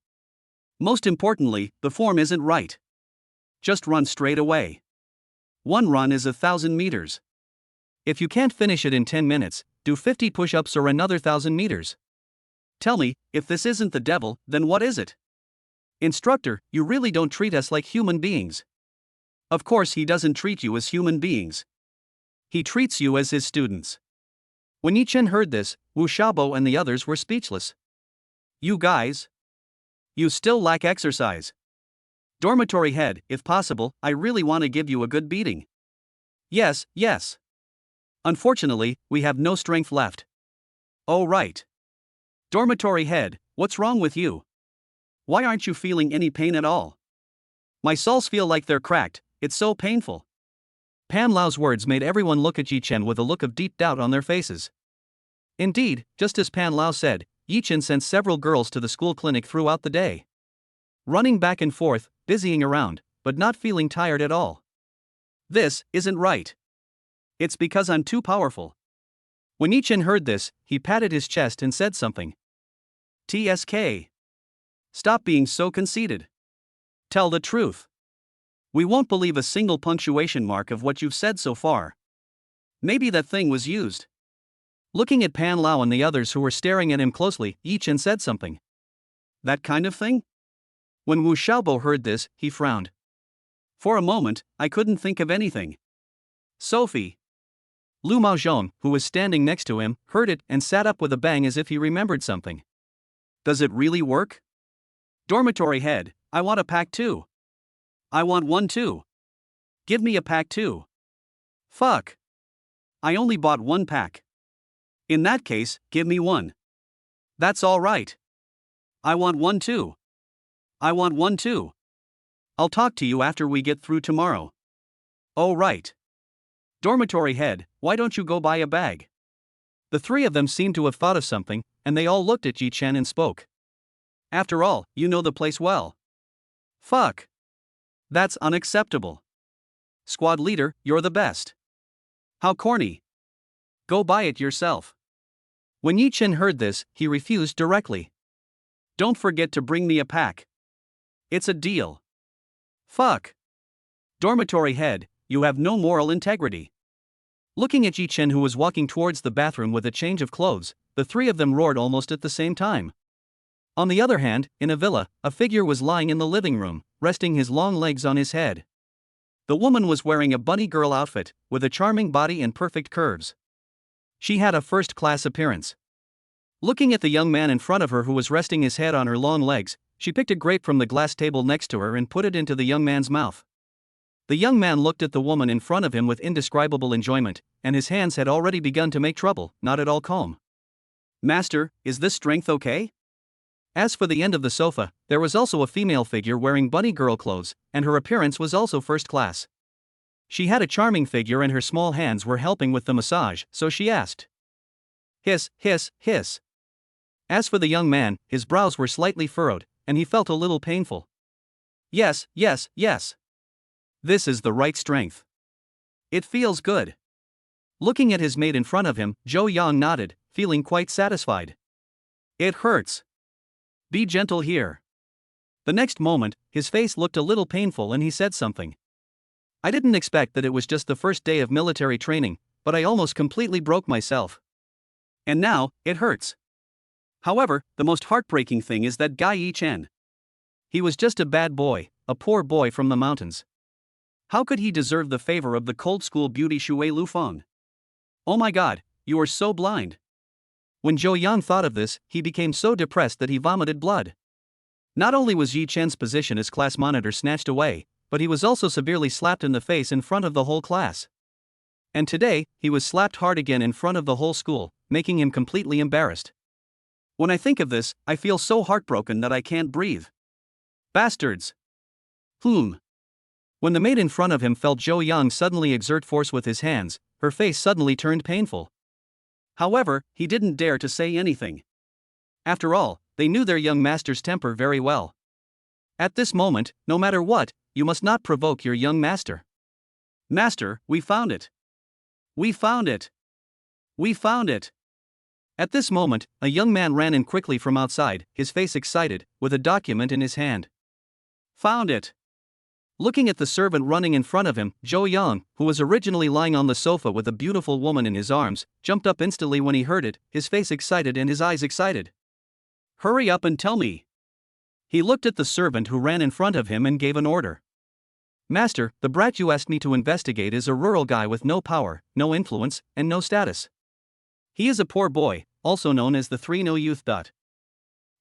Most importantly, the form isn't right. Just run straight away. One run is 1,000 meters. If you can't finish it in 10 minutes, do 50 push-ups or another 1,000 meters. Tell me, if this isn't the devil, then what is it? Instructor, you really don't treat us like human beings. Of course he doesn't treat you as human beings. He treats you as his students. When Yichin heard this, Wu Xiaobo and the others were speechless. You guys? You still lack exercise. Dormitory head, if possible, I really want to give you a good beating. Yes. Unfortunately, we have no strength left. Oh right. Dormitory head, what's wrong with you? Why aren't you feeling any pain at all? My soles feel like they're cracked, it's so painful. Pan Lao's words made everyone look at Yichin with a look of deep doubt on their faces. Indeed, just as Pan Lao said, Yichin sent several girls to the school clinic throughout the day. Running back and forth, busying around, but not feeling tired at all. This isn't right. It's because I'm too powerful. When Yichin heard this, he patted his chest and said something. TSK. Stop being so conceited. Tell the truth. We won't believe a single punctuation mark of what you've said so far. Maybe that thing was used. Looking at Pan Lao and the others who were staring at him closely, Yichin said something. That kind of thing? When Wu Xiaobo heard this, he frowned. For a moment, I couldn't think of anything. Sophie. Lu Maozhong, who was standing next to him, heard it and sat up with a bang as if he remembered something. Does it really work? Dormitory head, I want a pack too. I want one too. Give me a pack too. Fuck. I only bought one pack. In that case, give me one. That's all right. I want one too. I want one too. I'll talk to you after we get through tomorrow. Oh right. Dormitory head, why don't you go buy a bag? The three of them seemed to have thought of something, and they all looked at Yichin and spoke. After all, you know the place well. Fuck. That's unacceptable. Squad leader, you're the best. How corny. Go buy it yourself. When Yichin heard this, he refused directly. Don't forget to bring me a pack. It's a deal. Fuck. Dormitory head, you have no moral integrity. Looking at Yichin, who was walking towards the bathroom with a change of clothes, the three of them roared almost at the same time. On the other hand, in a villa, a figure was lying in the living room, resting his long legs on his head. The woman was wearing a bunny girl outfit, with a charming body and perfect curves. She had a first-class appearance. Looking at the young man in front of her who was resting his head on her long legs, she picked a grape from the glass table next to her and put it into the young man's mouth. The young man looked at the woman in front of him with indescribable enjoyment, and his hands had already begun to make trouble, not at all calm. Master, is this strength okay? As for the end of the sofa, there was also a female figure wearing bunny girl clothes, and her appearance was also first class. She had a charming figure and her small hands were helping with the massage, so she asked. Hiss, hiss, hiss. As for the young man, his brows were slightly furrowed, and he felt a little painful. Yes. This is the right strength. It feels good. Looking at his mate in front of him, Zhou Yang nodded, feeling quite satisfied. It hurts. Be gentle here. The next moment, his face looked a little painful and he said something. I didn't expect that it was just the first day of military training, but I almost completely broke myself. And now, it hurts. However, the most heartbreaking thing is that guy Yichin. He was just a bad boy, a poor boy from the mountains. How could he deserve the favor of the cold school beauty Shuer Lufang? Oh my god, you are so blind. When Zhou Yang thought of this, he became so depressed that he vomited blood. Not only was Yichin's position as class monitor snatched away, but he was also severely slapped in the face in front of the whole class. And today, he was slapped hard again in front of the whole school, making him completely embarrassed. When I think of this, I feel so heartbroken that I can't breathe. Bastards! When the maid in front of him felt Zhou Yang suddenly exert force with his hands, her face suddenly turned painful. However, he didn't dare to say anything. After all, they knew their young master's temper very well. At this moment, no matter what, you must not provoke your young master. Master, we found it. We found it. We found it. At this moment, a young man ran in quickly from outside, his face excited, with a document in his hand. Found it. Looking at the servant running in front of him, Zhou Yang, who was originally lying on the sofa with a beautiful woman in his arms, jumped up instantly when he heard it, his face excited and his eyes excited. Hurry up and tell me. He looked at the servant who ran in front of him and gave an order. Master, the brat you asked me to investigate is a rural guy with no power, no influence, and no status. He is a poor boy, also known as the 3-No youth.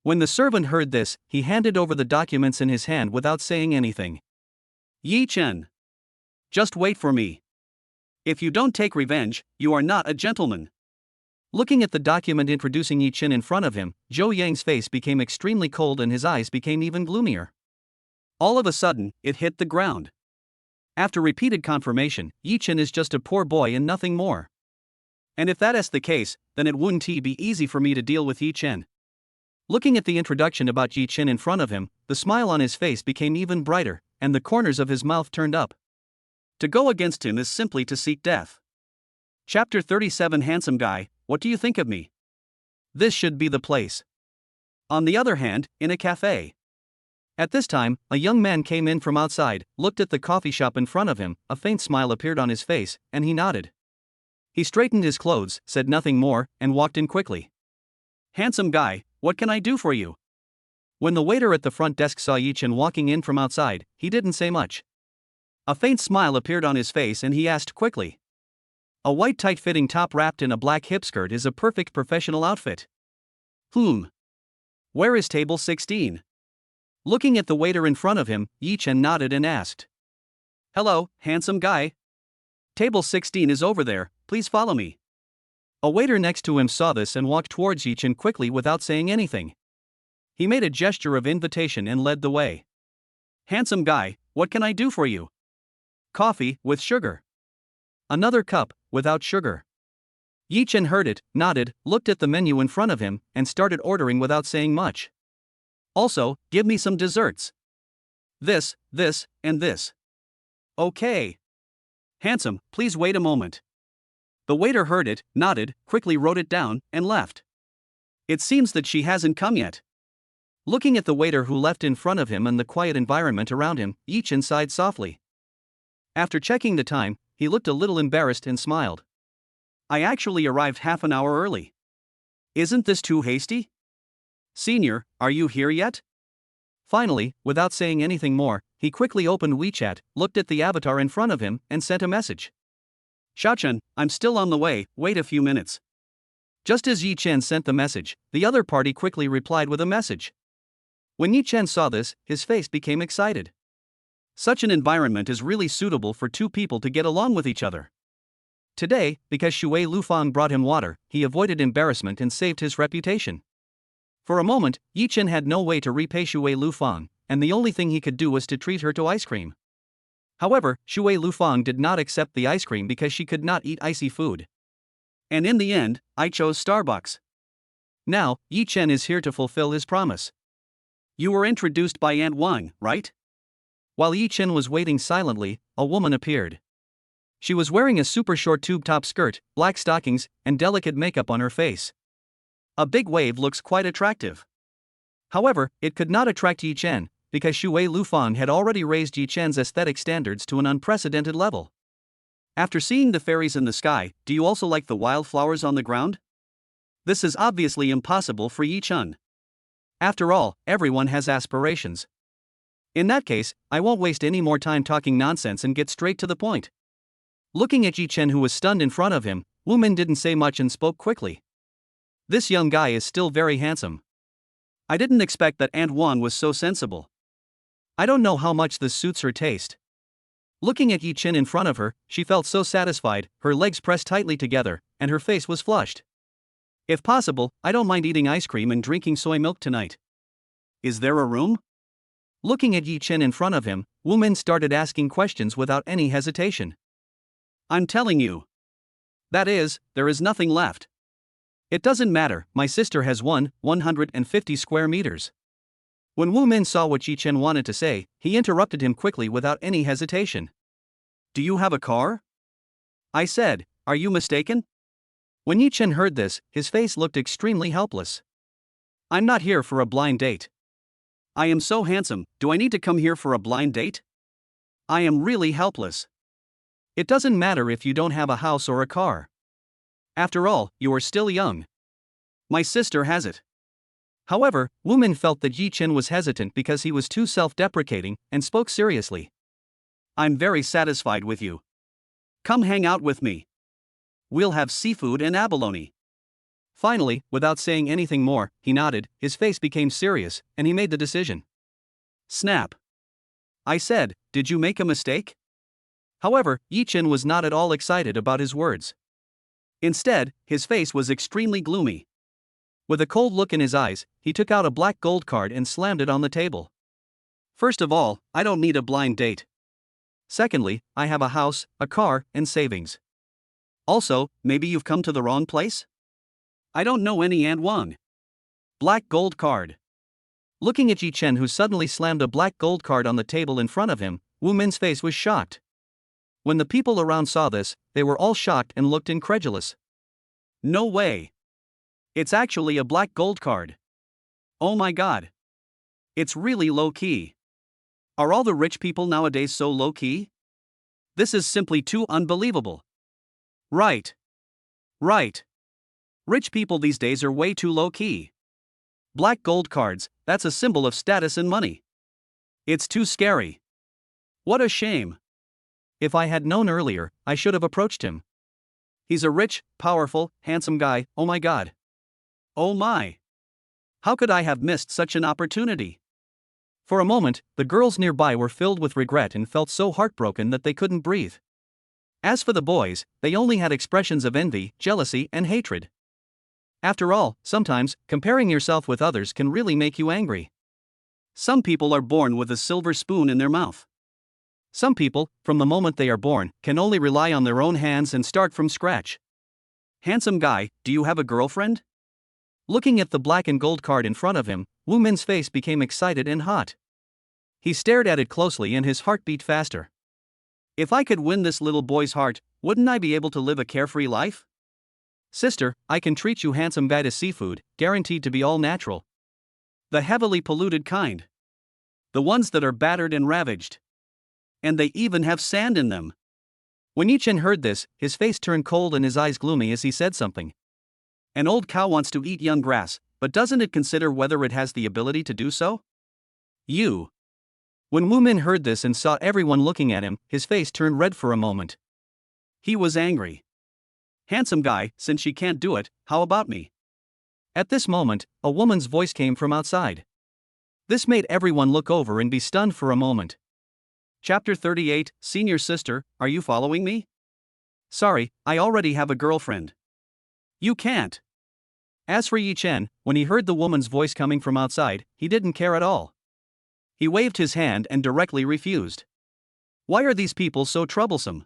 When the servant heard this, he handed over the documents in his hand without saying anything. Yichin. Just wait for me. If you don't take revenge, you are not a gentleman. Looking at the document introducing Yichin in front of him, Zhou Yang's face became extremely cold and his eyes became even gloomier. All of a sudden, it hit the ground. After repeated confirmation, Yichin is just a poor boy and nothing more. And if that is the case, then it wouldn't be easy for me to deal with Yichin. Looking at the introduction about Yichin in front of him, the smile on his face became even brighter, and the corners of his mouth turned up. To go against him is simply to seek death. Chapter 37 Handsome Guy, what do you think of me? This should be the place. On the other hand, in a cafe. At this time, a young man came in from outside, looked at the coffee shop in front of him, a faint smile appeared on his face, and he nodded. He straightened his clothes, said nothing more, and walked in quickly. Handsome guy, what can I do for you? When the waiter at the front desk saw Yichin walking in from outside, he didn't say much. A faint smile appeared on his face and he asked quickly. A white tight-fitting top wrapped in a black hip skirt is a perfect professional outfit. Where is table 16? Looking at the waiter in front of him, Yichin nodded and asked. Hello, handsome guy. Table 16 is over there, please follow me. A waiter next to him saw this and walked towards Yichin quickly without saying anything. He made a gesture of invitation and led the way. Handsome guy, what can I do for you? Coffee, with sugar. Another cup, without sugar. Yichin heard it, nodded, looked at the menu in front of him, and started ordering without saying much. Also, give me some desserts. This, and this. Okay. Handsome, please wait a moment. The waiter heard it, nodded, quickly wrote it down, and left. It seems that she hasn't come yet. Looking at the waiter who left in front of him and the quiet environment around him, Yichin sighed softly. After checking the time, he looked a little embarrassed and smiled. I actually arrived half an hour early. Isn't this too hasty? Senior, are you here yet? Finally, without saying anything more, he quickly opened WeChat, looked at the avatar in front of him, and sent a message. Xiaochen, I'm still on the way, wait a few minutes. Just as Yichin sent the message, the other party quickly replied with a message. When Yichin saw this, his face became excited. Such an environment is really suitable for two people to get along with each other. Today, because Shuer Lufang brought him water, he avoided embarrassment and saved his reputation. For a moment, Yichin had no way to repay Shuer Lufang, and the only thing he could do was to treat her to ice cream. However, Shuer Lufang did not accept the ice cream because she could not eat icy food. And in the end, I chose Starbucks. Now, Yichin is here to fulfill his promise. You were introduced by Aunt Wang, right? While Yichin was waiting silently, a woman appeared. She was wearing a super short tube top skirt, black stockings, and delicate makeup on her face. A big wave looks quite attractive. However, it could not attract Yichin, because Shuer Lufang had already raised Yichin's aesthetic standards to an unprecedented level. After seeing the fairies in the sky, do you also like the wildflowers on the ground? This is obviously impossible for Yichin. After all, everyone has aspirations. In that case, I won't waste any more time talking nonsense and get straight to the point. Looking at Yichin, who was stunned in front of him, Wu Min didn't say much and spoke quickly. This young guy is still very handsome. I didn't expect that Aunt Wan was so sensible. I don't know how much this suits her taste. Looking at Yichin in front of her, she felt so satisfied, her legs pressed tightly together, and her face was flushed. If possible, I don't mind eating ice cream and drinking soy milk tonight. Is there a room? Looking at Yichin in front of him, Wu Min started asking questions without any hesitation. I'm telling you. That is, there is nothing left. It doesn't matter, my sister has 150 square meters. When Wu Min saw what Yichin wanted to say, he interrupted him quickly without any hesitation. Do you have a car? I said, are you mistaken? When Yichin heard this, his face looked extremely helpless. I'm not here for a blind date. I am so handsome, do I need to come here for a blind date? I am really helpless. It doesn't matter if you don't have a house or a car. After all, you are still young. My sister has it. However, Wu Min felt that Yichin was hesitant because he was too self-deprecating and spoke seriously. I'm very satisfied with you. Come hang out with me. We'll have seafood and abalone. Finally, without saying anything more, he nodded, his face became serious, and he made the decision. Snap. I said, did you make a mistake? However, Yichin was not at all excited about his words. Instead, his face was extremely gloomy. With a cold look in his eyes, he took out a black gold card and slammed it on the table. First of all, I don't need a blind date. Secondly, I have a house, a car, and savings. Also, maybe you've come to the wrong place? I don't know any and one. Black gold card. Looking at Yichin, who suddenly slammed a black gold card on the table in front of him, Wu Min's face was shocked. When the people around saw this, they were all shocked and looked incredulous. No way. It's actually a black gold card. Oh my god. It's really low-key. Are all the rich people nowadays so low-key? This is simply too unbelievable. Right. Right. Rich people these days are way too low-key. Black gold cards, that's a symbol of status and money. It's too scary. What a shame. If I had known earlier, I should have approached him. He's a rich, powerful, handsome guy, oh my god. Oh my. How could I have missed such an opportunity? For a moment, the girls nearby were filled with regret and felt so heartbroken that they couldn't breathe. As for the boys, they only had expressions of envy, jealousy, and hatred. After all, sometimes, comparing yourself with others can really make you angry. Some people are born with a silver spoon in their mouth. Some people, from the moment they are born, can only rely on their own hands and start from scratch. Handsome guy, do you have a girlfriend? Looking at the black and gold card in front of him, Wu Min's face became excited and hot. He stared at it closely and his heart beat faster. If I could win this little boy's heart, wouldn't I be able to live a carefree life? Sister, I can treat you handsome guy to seafood, guaranteed to be all natural. The heavily polluted kind. The ones that are battered and ravaged. And they even have sand in them. When Yichin heard this, his face turned cold and his eyes gloomy as he said something. An old cow wants to eat young grass, but doesn't it consider whether it has the ability to do so? You. When Wu Min heard this and saw everyone looking at him, his face turned red for a moment. He was angry. Handsome guy, since she can't do it, how about me? At this moment, a woman's voice came from outside. This made everyone look over and be stunned for a moment. Chapter 38, Senior Sister, are you following me? Sorry, I already have a girlfriend. You can't. As for Yichin, when he heard the woman's voice coming from outside, he didn't care at all. He waved his hand and directly refused. Why are these people so troublesome?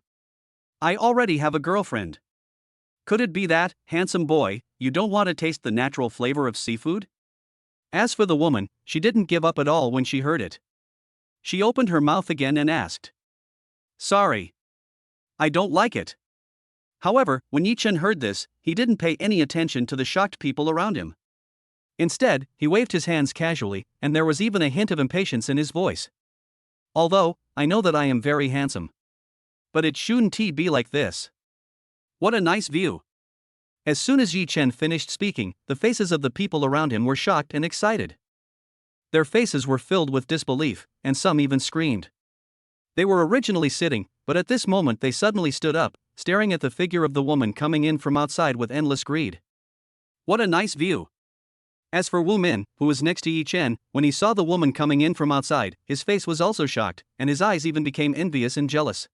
I already have a girlfriend. Could it be that, handsome boy, you don't want to taste the natural flavor of seafood? As for the woman, she didn't give up at all when she heard it. She opened her mouth again and asked. Sorry. I don't like it. However, when Yichin heard this, he didn't pay any attention to the shocked people around him. Instead, he waved his hands casually, and there was even a hint of impatience in his voice. Although, I know that I am very handsome. But it shouldn't be like this. What a nice view. As soon as Yichin finished speaking, the faces of the people around him were shocked and excited. Their faces were filled with disbelief, and some even screamed. They were originally sitting, but at this moment they suddenly stood up, staring at the figure of the woman coming in from outside with endless greed. What a nice view. As for Wu Min, who was next to Yichin, when he saw the woman coming in from outside, his face was also shocked, and his eyes even became envious and jealous.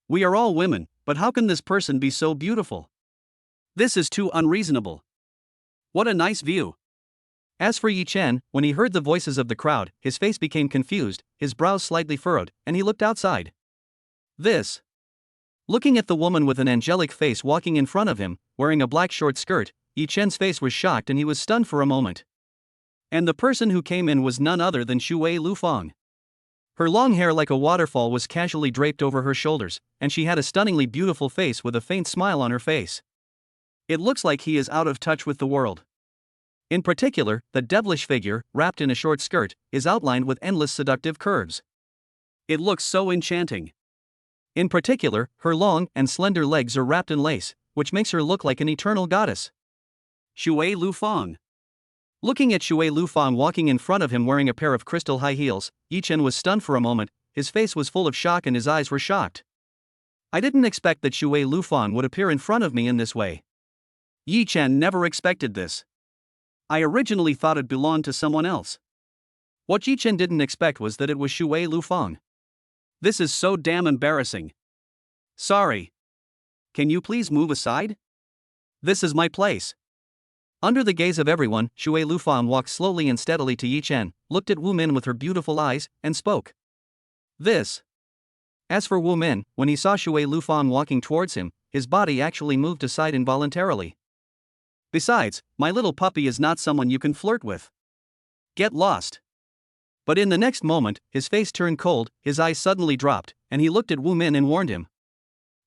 We are all women, but how can this person be so beautiful? This is too unreasonable. What a nice view. As for Yichin, when he heard the voices of the crowd, his face became confused, his brows slightly furrowed, and he looked outside. This. Looking at the woman with an angelic face walking in front of him, wearing a black short skirt, Yichin's face was shocked and he was stunned for a moment. And the person who came in was none other than Shuer Lufang. Her long hair like a waterfall was casually draped over her shoulders, and she had a stunningly beautiful face with a faint smile on her face. It looks like he is out of touch with the world. In particular, the devilish figure, wrapped in a short skirt, is outlined with endless seductive curves. It looks so enchanting. In particular, her long and slender legs are wrapped in lace, which makes her look like an eternal goddess. Shuer Lufang. Looking at Shuer Lufang walking in front of him wearing a pair of crystal high heels, Yichin was stunned for a moment, his face was full of shock and his eyes were shocked. I didn't expect that Shuer Lufang would appear in front of me in this way. Yichin never expected this. I originally thought it belonged to someone else. What Yichin didn't expect was that it was Shuer Lufang. This is so damn embarrassing. Sorry. Can you please move aside? This is my place. Under the gaze of everyone, Shuer Lufang walked slowly and steadily to Yichin, looked at Wu Min with her beautiful eyes, and spoke. This. As for Wu Min, when he saw Shuer Lufang walking towards him, his body actually moved aside involuntarily. Besides, my little puppy is not someone you can flirt with. Get lost. But in the next moment, his face turned cold, his eyes suddenly dropped, and he looked at Wu Min and warned him.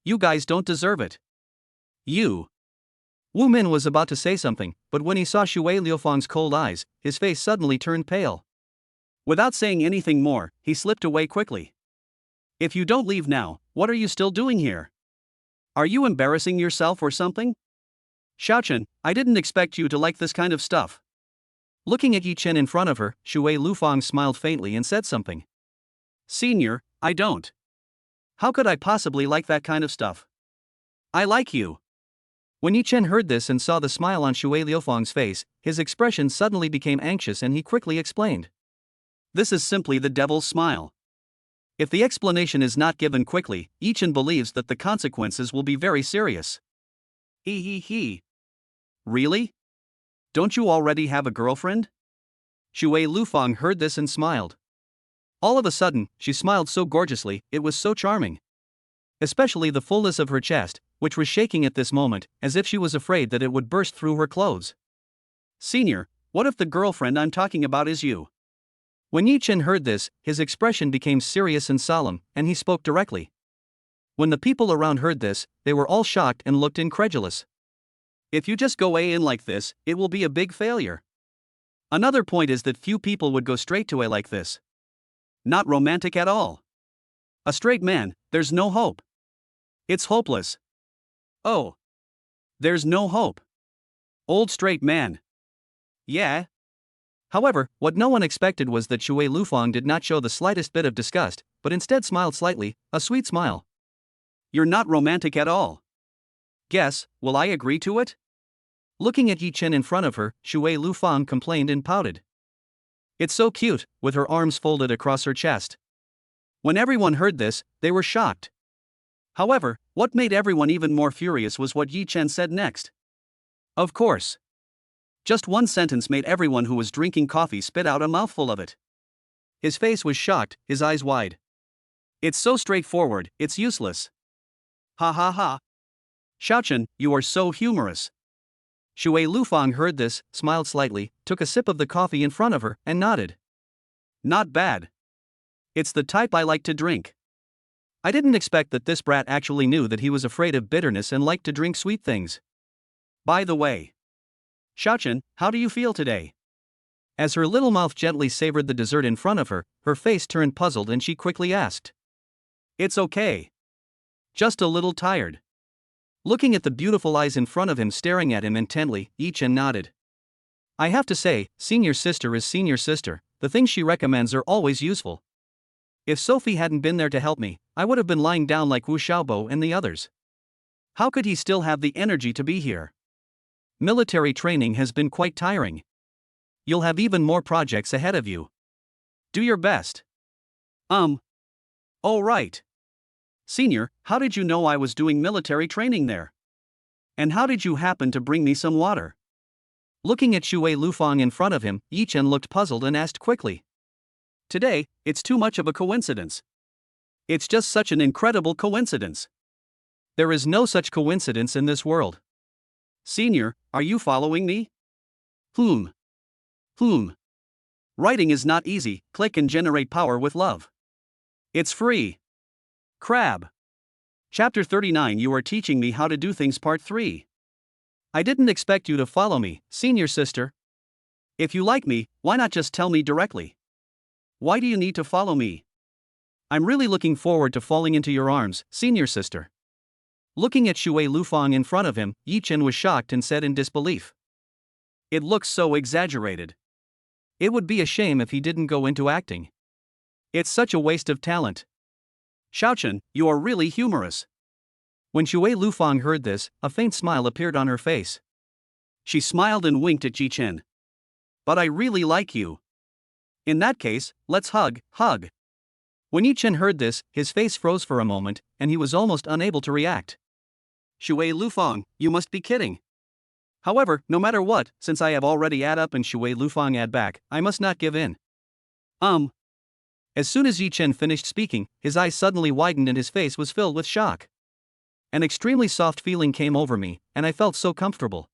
You guys don't deserve it. You. Wu Min was about to say something, but when he saw Shuer Lufang's cold eyes, his face suddenly turned pale. Without saying anything more, he slipped away quickly. If you don't leave now, what are you still doing here? Are you embarrassing yourself or something? Xiaochen, I didn't expect you to like this kind of stuff. Looking at Yichin in front of her, Shuer Lufang smiled faintly and said something. Senior, I don't. How could I possibly like that kind of stuff? I like you. When Yichin heard this and saw the smile on Shuer Lufang's face, his expression suddenly became anxious and he quickly explained. This is simply the devil's smile. If the explanation is not given quickly, Yichin believes that the consequences will be very serious. He. Really? Don't you already have a girlfriend? Shuer Lufang heard this and smiled. All of a sudden, she smiled so gorgeously, it was so charming. Especially the fullness of her chest, which was shaking at this moment, as if she was afraid that it would burst through her clothes. Senior, what if the girlfriend I'm talking about is you? When Yichin heard this, his expression became serious and solemn, and he spoke directly. When the people around heard this, they were all shocked and looked incredulous. If you just go in like this, it will be a big failure. Another point is that few people would go straight to a like this. Not romantic at all. A straight man, there's no hope. It's hopeless. Oh. There's no hope. Old straight man. Yeah. However, what no one expected was that Shuer Lufang did not show the slightest bit of disgust, but instead smiled slightly, a sweet smile. You're not romantic at all. Guess, will I agree to it? Looking at Yichin in front of her, Shuer Lufang complained and pouted. It's so cute, with her arms folded across her chest. When everyone heard this, they were shocked. However, what made everyone even more furious was what Yichin said next. Of course. Just one sentence made everyone who was drinking coffee spit out a mouthful of it. His face was shocked, his eyes wide. It's so straightforward, it's useless. Ha ha ha. Xiaochen, you are so humorous. Shuer Lufang heard this, smiled slightly, took a sip of the coffee in front of her, and nodded. Not bad. It's the type I like to drink. I didn't expect that this brat actually knew that he was afraid of bitterness and liked to drink sweet things. By the way. Xiaochen, how do you feel today? As her little mouth gently savored the dessert in front of her, her face turned puzzled and she quickly asked. It's okay. Just a little tired. Looking at the beautiful eyes in front of him staring at him intently, Yichin nodded. I have to say, senior sister is senior sister, the things she recommends are always useful. If Sophie hadn't been there to help me, I would have been lying down like Wu Xiaobo and the others. How could he still have the energy to be here? Military training has been quite tiring. You'll have even more projects ahead of you. Do your best. Oh right. Senior, how did you know I was doing military training there? And how did you happen to bring me some water? Looking at Shuer Lufang in front of him, Yichin looked puzzled and asked quickly. Today, it's too much of a coincidence. It's just such an incredible coincidence. There is no such coincidence in this world. Senior, are you following me? Hmm. Hmm. Writing is not easy, click and generate power with love. It's free. Crab. Chapter 39 You are teaching me how to do things part 3. I didn't expect you to follow me, senior sister. If you like me, why not just tell me directly? Why do you need to follow me? I'm really looking forward to falling into your arms, senior sister. Looking at Shuer Lufang in front of him, Yichin was shocked and said in disbelief. It looks so exaggerated. It would be a shame if he didn't go into acting. It's such a waste of talent. Shaochen, you are really humorous. When Shuer Lufang heard this, a faint smile appeared on her face. She smiled and winked at Yichin. But I really like you. In that case, let's hug. When Yichin heard this, his face froze for a moment, and he was almost unable to react. Shuer Lufang, you must be kidding. However, no matter what, since I have already add up and Shuer Lufang add back, I must not give in. As soon as Yichin finished speaking, his eyes suddenly widened and his face was filled with shock. An extremely soft feeling came over me, and I felt so comfortable.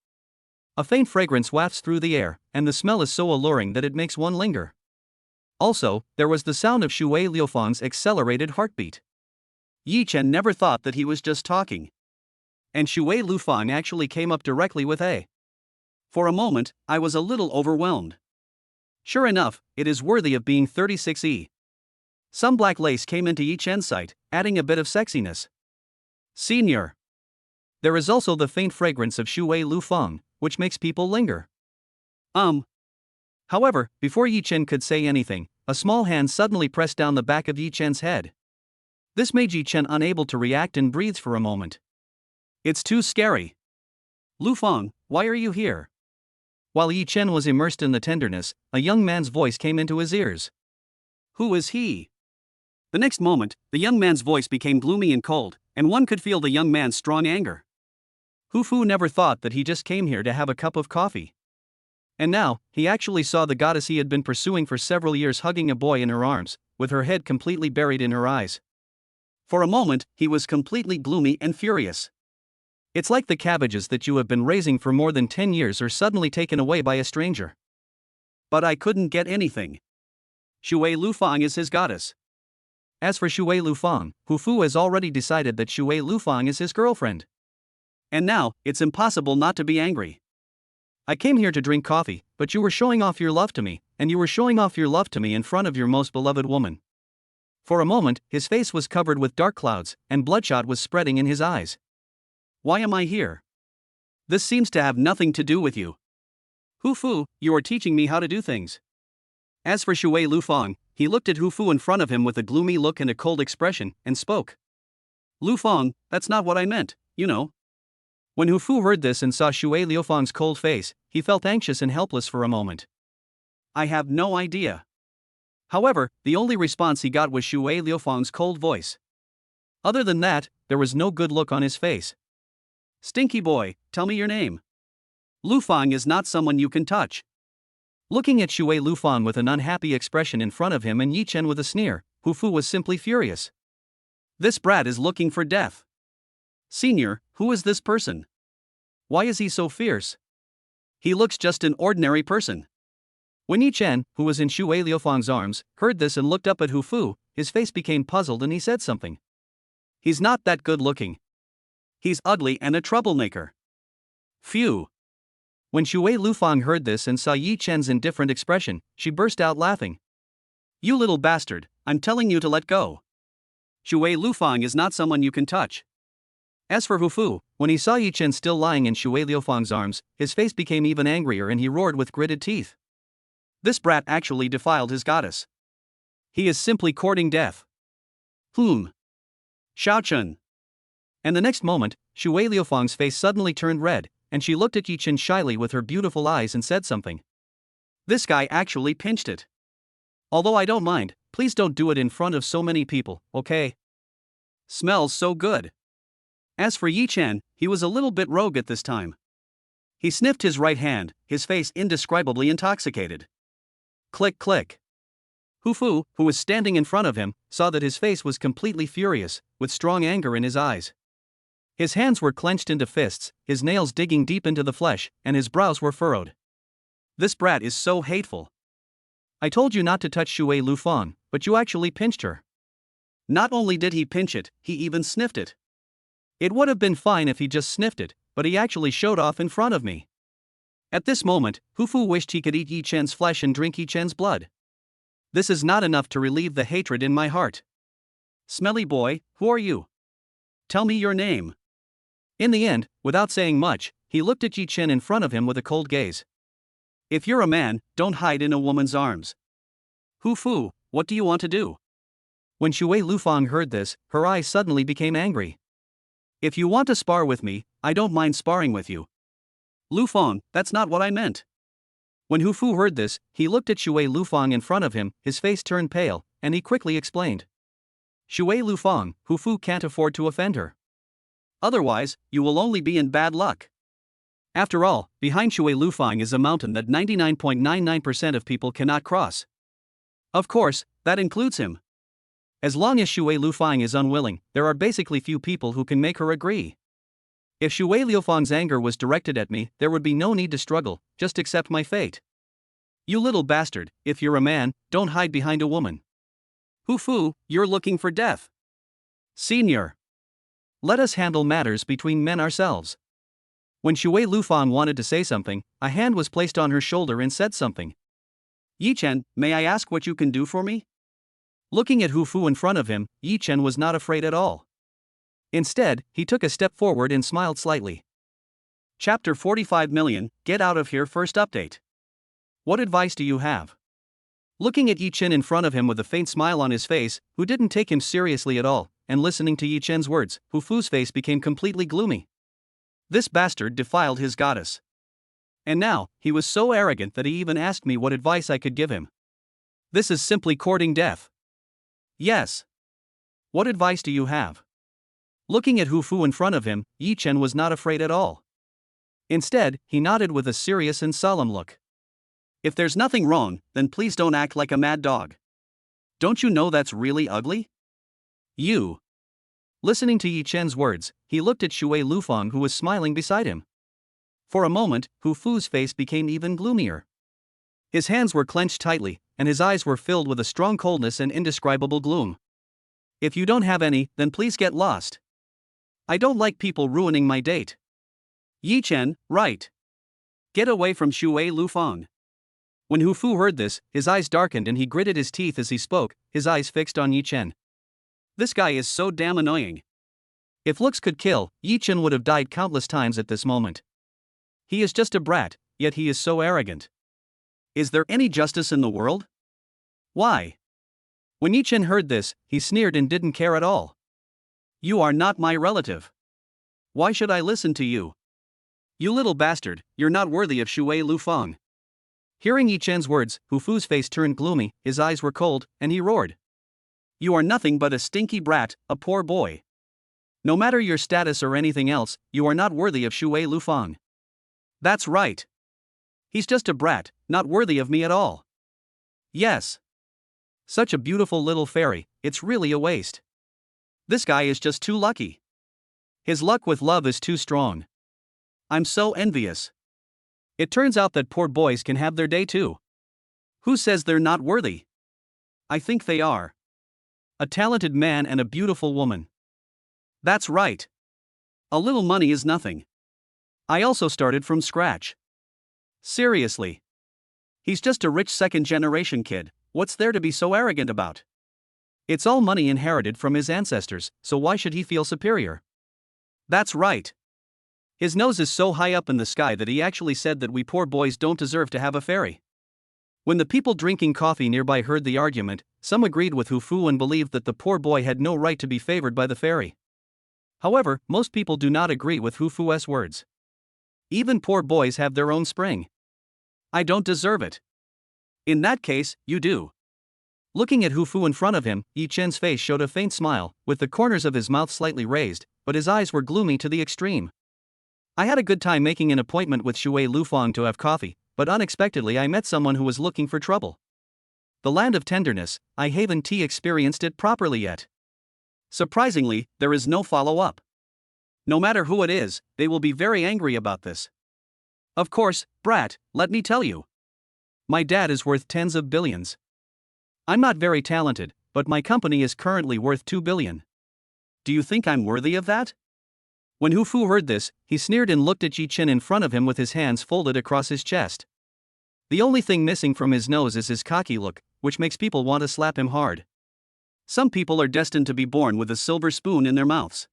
A faint fragrance wafts through the air, and the smell is so alluring that it makes one linger. Also, there was the sound of Shuer Lufang's accelerated heartbeat. Yichin never thought that he was just talking. And Shuer Lufang actually came up directly with a. For a moment, I was a little overwhelmed. Sure enough, it is worthy of being 36E. Some black lace came into Yichin's sight, adding a bit of sexiness. Senior. There is also the faint fragrance of Shuer Lufang, which makes people linger. However, before Yichin could say anything, a small hand suddenly pressed down the back of Yichin's head. This made Yichin unable to react and breathed for a moment. It's too scary. Lufang, why are you here? While Yichin was immersed in the tenderness, a young man's voice came into his ears. Who is he? The next moment, the young man's voice became gloomy and cold, and one could feel the young man's strong anger. Hufu never thought that he just came here to have a cup of coffee. And now, he actually saw the goddess he had been pursuing for several years hugging a boy in her arms, with her head completely buried in her eyes. For a moment, he was completely gloomy and furious. It's like the cabbages that you have been raising for more than 10 years are suddenly taken away by a stranger. But I couldn't get anything. Shuer Lufang is his goddess. As for Shuer Lufang, Hufu has already decided that Shuer Lufang is his girlfriend. And now, it's impossible not to be angry. I came here to drink coffee, but you were showing off your love to me, and you were showing off your love to me in front of your most beloved woman. For a moment, his face was covered with dark clouds, and bloodshot was spreading in his eyes. Why am I here? This seems to have nothing to do with you. Hufu, you are teaching me how to do things. As for Shuer Lufang, he looked at Hufu in front of him with a gloomy look and a cold expression, and spoke. Lufang, that's not what I meant, you know. When Hufu heard this and saw Shuer Lufang's cold face, he felt anxious and helpless for a moment. I have no idea. However, the only response he got was Shuer Lufang's cold voice. Other than that, there was no good look on his face. Stinky boy, tell me your name. Lufang is not someone you can touch. Looking at Shuer Lufang with an unhappy expression in front of him and Yichin with a sneer, Hufu was simply furious. This brat is looking for death. Senior, who is this person? Why is he so fierce? He looks just an ordinary person. When Yichin, who was in Shuer Lufang's arms, heard this and looked up at Hufu, his face became puzzled and he said something. He's not that good looking. He's ugly and a troublemaker. Phew. When Shuer Lufang heard this and saw Yichin's indifferent expression, she burst out laughing. You little bastard, I'm telling you to let go. Shuer Lufang is not someone you can touch. As for Hufu, when he saw Yichin still lying in Shuer Lufang's arms, his face became even angrier and he roared with gritted teeth. This brat actually defiled his goddess. He is simply courting death. Shaochen. And the next moment, Shuer Lufang's face suddenly turned red, and she looked at Yichin shyly with her beautiful eyes and said something. This guy actually pinched it. Although I don't mind, please don't do it in front of so many people, okay? Smells so good. As for Yichin, he was a little bit rogue at this time. He sniffed his right hand, his face indescribably intoxicated. Click click. Hufu, who was standing in front of him, saw that his face was completely furious, with strong anger in his eyes. His hands were clenched into fists, his nails digging deep into the flesh, and his brows were furrowed. This brat is so hateful. I told you not to touch Shuer Lufang, but you actually pinched her. Not only did he pinch it, he even sniffed it. It would have been fine if he just sniffed it, but he actually showed off in front of me. At this moment, Hufu wished he could eat Yichin's flesh and drink Yichin's blood. This is not enough to relieve the hatred in my heart. Smelly boy, who are you? Tell me your name. In the end, without saying much, he looked at Yichin in front of him with a cold gaze. If you're a man, don't hide in a woman's arms. Hufu, what do you want to do? When Shuer Lufang heard this, her eyes suddenly became angry. If you want to spar with me, I don't mind sparring with you. Lufang, that's not what I meant. When Hufu heard this, he looked at Shuer Lufang in front of him, his face turned pale, and he quickly explained. Shuer Lufang, Hufu can't afford to offend her. Otherwise, you will only be in bad luck. After all, behind Shuer Lufang is a mountain that 99.99% of people cannot cross. Of course, that includes him. As long as Shuer Lufang is unwilling, there are basically few people who can make her agree. If Shuer Lufang's anger was directed at me, there would be no need to struggle, just accept my fate. You little bastard, if you're a man, don't hide behind a woman. Hufu, you're looking for death. Senior. Let us handle matters between men ourselves. When Shuer Lufang wanted to say something, a hand was placed on her shoulder and said something. Yichin, may I ask what you can do for me? Looking at Hufu in front of him, Yichin was not afraid at all. Instead, he took a step forward and smiled slightly. Chapter 45 million, Get Out of Here First Update. What advice do you have? Looking at Yichin in front of him with a faint smile on his face, who didn't take him seriously at all, and listening to Yichin's words, Hufu's face became completely gloomy. This bastard defiled his goddess. And now, he was so arrogant that he even asked me what advice I could give him. This is simply courting death. Yes. What advice do you have? Looking at Hufu in front of him, Yichin was not afraid at all. Instead, he nodded with a serious and solemn look. If there's nothing wrong, then please don't act like a mad dog. Don't you know that's really ugly? You. Listening to Yichin's words, he looked at Shuer Lufang who was smiling beside him. For a moment, Hufu's face became even gloomier. His hands were clenched tightly, and his eyes were filled with a strong coldness and indescribable gloom. If you don't have any, then please get lost. I don't like people ruining my date. Yichin, right. Get away from Shuer Lufang. When Hufu heard this, his eyes darkened and he gritted his teeth as he spoke, his eyes fixed on Yichin. This guy is so damn annoying. If looks could kill, Yichin would have died countless times at this moment. He is just a brat, yet he is so arrogant. Is there any justice in the world? Why? When Yichin heard this, he sneered and didn't care at all. You are not my relative. Why should I listen to you? You little bastard, you're not worthy of Shuer Lufang. Hearing Yichin's words, Hufu's face turned gloomy, his eyes were cold, and he roared. You are nothing but a stinky brat, a poor boy. No matter your status or anything else, you are not worthy of Shuer Lufang. That's right. He's just a brat, not worthy of me at all. Yes. Such a beautiful little fairy, it's really a waste. This guy is just too lucky. His luck with love is too strong. I'm so envious. It turns out that poor boys can have their day too. Who says they're not worthy? I think they are. A talented man and a beautiful woman. That's right. A little money is nothing. I also started from scratch. Seriously. He's just a rich second-generation kid, what's there to be so arrogant about? It's all money inherited from his ancestors, so why should he feel superior? That's right. His nose is so high up in the sky that he actually said that we poor boys don't deserve to have a fairy. When the people drinking coffee nearby heard the argument, some agreed with Hufu and believed that the poor boy had no right to be favored by the fairy. However, most people do not agree with Hufu's words. Even poor boys have their own spring. I don't deserve it. In that case, you do. Looking at Hufu in front of him, Yichin's face showed a faint smile, with the corners of his mouth slightly raised, but his eyes were gloomy to the extreme. I had a good time making an appointment with Shuer Lufang to have coffee, but unexpectedly I met someone who was looking for trouble. The land of tenderness, I haven't experienced it properly yet. Surprisingly, there is no follow-up. No matter who it is, they will be very angry about this. Of course, brat, let me tell you. My dad is worth tens of billions. I'm not very talented, but my company is currently worth 2 billion. Do you think I'm worthy of that? When Hu Fu heard this, he sneered and looked at Yichin in front of him with his hands folded across his chest. The only thing missing from his nose is his cocky look, which makes people want to slap him hard. Some people are destined to be born with a silver spoon in their mouths.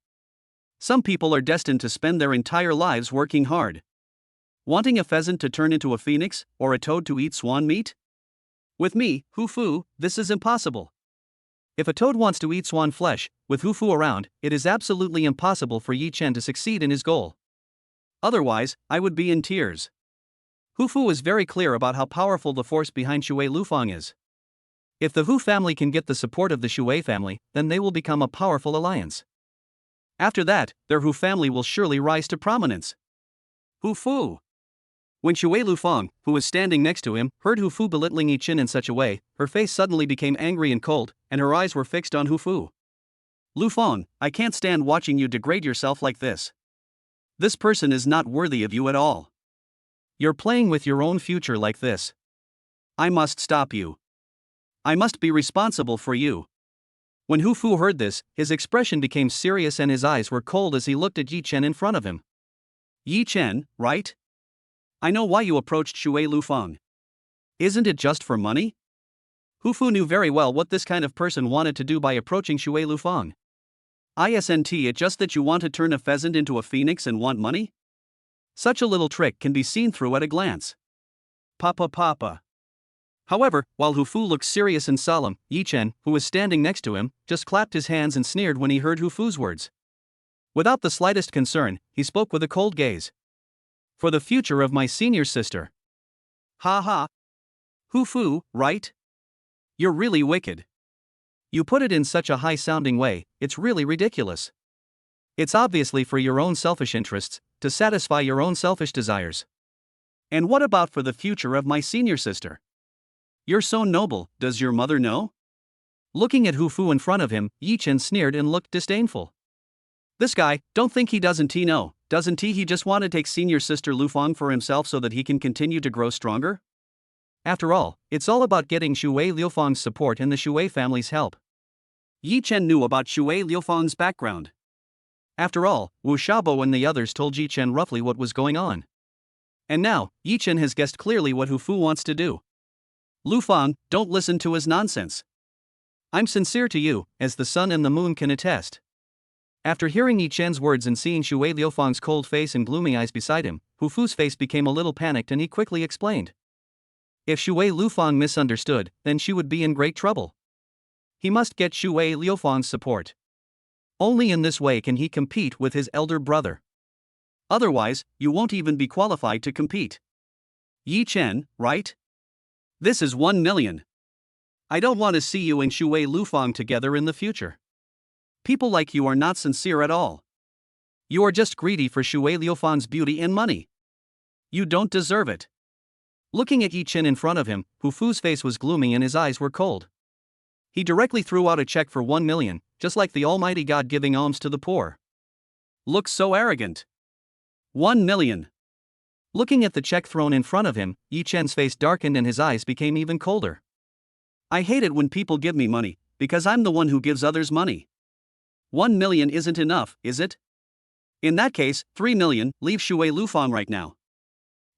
Some people are destined to spend their entire lives working hard. Wanting a pheasant to turn into a phoenix, or a toad to eat swan meat? With me, Hu Fu, this is impossible. If a toad wants to eat swan flesh, with Hu Fu around, it is absolutely impossible for Yichin to succeed in his goal. Otherwise, I would be in tears. Hu Fu is very clear about how powerful the force behind Shuer Lufang is. If the Hu family can get the support of the Shuer family, then they will become a powerful alliance. After that, their Hu family will surely rise to prominence. Hu Fu. When Shuer Lufang, who was standing next to him, heard Hu Fu belittling Yichin in such a way, her face suddenly became angry and cold, and her eyes were fixed on Hu Fu. Lufang, I can't stand watching you degrade yourself like this. This person is not worthy of you at all. You're playing with your own future like this. I must stop you. I must be responsible for you. When Hu Fu heard this, his expression became serious and his eyes were cold as he looked at Yichin in front of him. Yichin, right? I know why you approached Shuer Lufang. Isn't it just for money? Hu Fu knew very well what this kind of person wanted to do by approaching Shuer Lufang. Isn't it just that you want to turn a pheasant into a phoenix and want money? Such a little trick can be seen through at a glance. Papa. However, while Hu Fu looked serious and solemn, Yichin, who was standing next to him, just clapped his hands and sneered when he heard Hu Fu's words. Without the slightest concern, he spoke with a cold gaze. For the future of my senior sister. Ha ha. Hu Fu, right? You're really wicked. You put it in such a high-sounding way, it's really ridiculous. It's obviously for your own selfish interests, to satisfy your own selfish desires. And what about for the future of my senior sister? You're so noble, does your mother know? Looking at Hu Fu in front of him, Yichin sneered and looked disdainful. This guy, don't think he doesn't know, doesn't he just want to take senior sister Lufang for himself so that he can continue to grow stronger? After all, it's all about getting Shuer Lufang's support and the Shuer family's help. Yichin knew about Shuer Lufang's background. After all, Wu Xiaobo and the others told Yichin roughly what was going on. And now, Yichin has guessed clearly what Hu Fu wants to do. Lufang, don't listen to his nonsense. I'm sincere to you, as the sun and the moon can attest. After hearing Yichin's words and seeing Shuer Lufang's cold face and gloomy eyes beside him, Hu Fu's face became a little panicked and he quickly explained. If Shuer Lufang misunderstood, then she would be in great trouble. He must get Shuer Lufang's support. Only in this way can he compete with his elder brother. Otherwise, you won't even be qualified to compete. Yichin, right? This is 1 million. I don't want to see you and Shuer Lufang together in the future. People like you are not sincere at all. You are just greedy for Shuer Lufang's beauty and money. You don't deserve it. Looking at Yichin in front of him, Hu Fu's face was gloomy and his eyes were cold. He directly threw out a check for 1 million, just like the Almighty God giving alms to the poor. Looks so arrogant. 1 million. Looking at the check thrown in front of him, Yichin's face darkened and his eyes became even colder. I hate it when people give me money, because I'm the one who gives others money. 1 million isn't enough, is it? In that case, 3 million, leave Shuer Lufang right now.